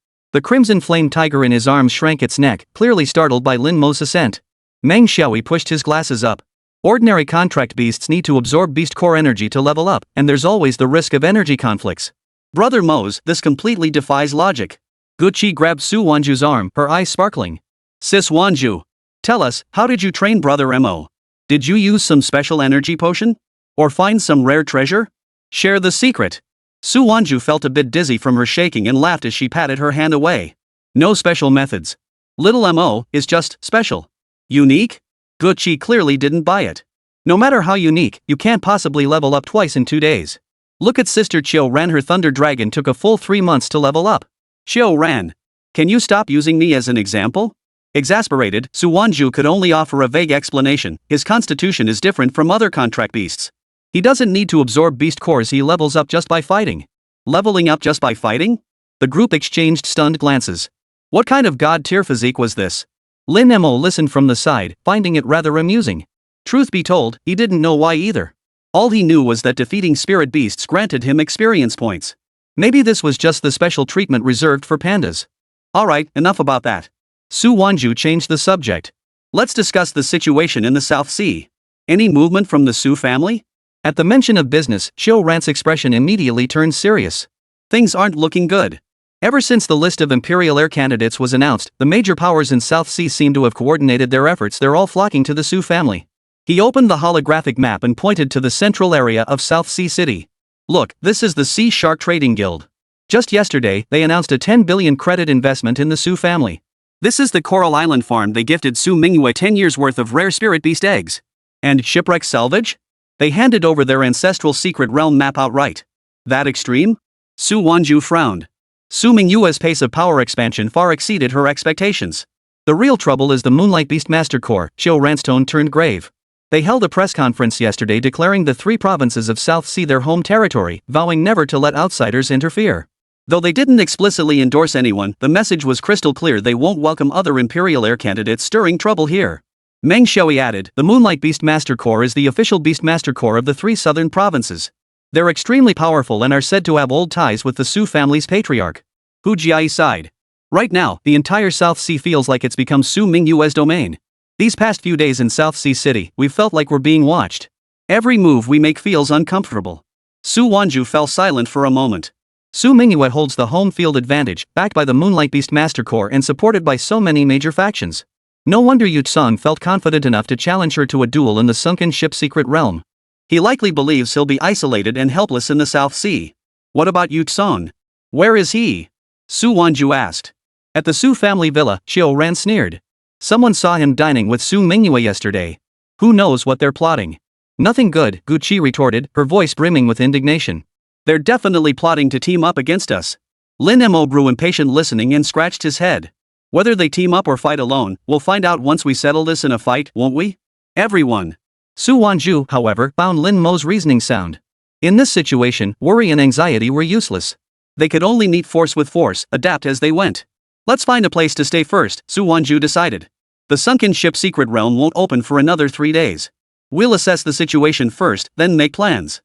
The crimson flame tiger in his arms shrank its neck, clearly startled by Lin Mo's assent. Meng Xiaoi pushed his glasses up. Ordinary contract beasts need to absorb beast core energy to level up, and there's always the risk of energy conflicts. Brother Mo's, this completely defies logic. Guqi grabbed Su Wanzhu's arm, her eyes sparkling. Sis Wanzhu, tell us, how did you train Brother Mo? Did you use some special energy potion? Or find some rare treasure? Share the secret. Su Wanzhu felt a bit dizzy from her shaking and laughed as she patted her hand away. No special methods. Little Mo is just special. Unique? Guqi clearly didn't buy it. No matter how unique, you can't possibly level up twice in 2 days. Look at Sister Qiu Ran, her Thunder Dragon took a full 3 months to level up. Qiu Ran. Can you stop using me as an example? Exasperated, Su Wanzhu could only offer a vague explanation. His constitution is different from other contract beasts. He doesn't need to absorb beast cores, he levels up just by fighting. Leveling up just by fighting? The group exchanged stunned glances. What kind of god-tier physique was this? Lin Mo listened from the side, finding it rather amusing. Truth be told, he didn't know why either. All he knew was that defeating spirit beasts granted him experience points. Maybe this was just the special treatment reserved for pandas. Alright, enough about that. Su Wanzhu changed the subject. Let's discuss the situation in the South Sea. Any movement from the Su family? At the mention of business, Xiu Ran's expression immediately turned serious. Things aren't looking good. Ever since the list of imperial heir candidates was announced, the major powers in South Sea seem to have coordinated their efforts. They're all flocking to the Su family. He opened the holographic map and pointed to the central area of South Sea City. Look, this is the Sea Shark Trading Guild. Just yesterday, they announced a 10 billion credit investment in the Su family. This is the Coral Island farm they gifted Su Wanzhu 10 years worth of rare spirit beast eggs. And shipwreck salvage? They handed over their ancestral secret realm map outright. That extreme? Su Wanzhu frowned. Su Wanzhu's pace of power expansion far exceeded her expectations. The real trouble is the Moonlight Beast Master Corps. Xiu Ran's tone turned grave. They held a press conference yesterday declaring the 3 provinces of South Sea their home territory, vowing never to let outsiders interfere. Though they didn't explicitly endorse anyone, the message was crystal clear: they won't welcome other imperial heir candidates stirring trouble here. Meng Shui added, the Moonlight Beast Master Corps is the official Beast Master Corps of the 3 southern provinces. They're extremely powerful and are said to have old ties with the Su family's patriarch. Hu Jiai sighed. Right now, the entire South Sea feels like it's become Su Wanzhu's domain. These past few days in South Sea City, we've felt like we're being watched. Every move we make feels uncomfortable. Su Wanzhu fell silent for a moment. Su Wanzhu holds the home field advantage, backed by the Moonlight Beast Master Corps and supported by so many major factions. No wonder Yutsong felt confident enough to challenge her to a duel in the sunken ship secret realm. He likely believes he'll be isolated and helpless in the South Sea. What about Yutsong? Where is he? Su Wanzhu asked. At the Su family villa, Xiu Ran sneered. Someone saw him dining with Su Wanzhu yesterday. Who knows what they're plotting? Nothing good, Guqi retorted, her voice brimming with indignation. They're definitely plotting to team up against us. Lin Mo grew impatient listening and scratched his head. Whether they team up or fight alone, we'll find out once we settle this in a fight, won't we? Everyone. Su Wanzhu, however, found Lin Mo's reasoning sound. In this situation, worry and anxiety were useless. They could only meet force with force, adapt as they went. Let's find a place to stay first, Su Wanzhu decided. The sunken ship secret realm won't open for another 3 days. We'll assess the situation first, then make plans.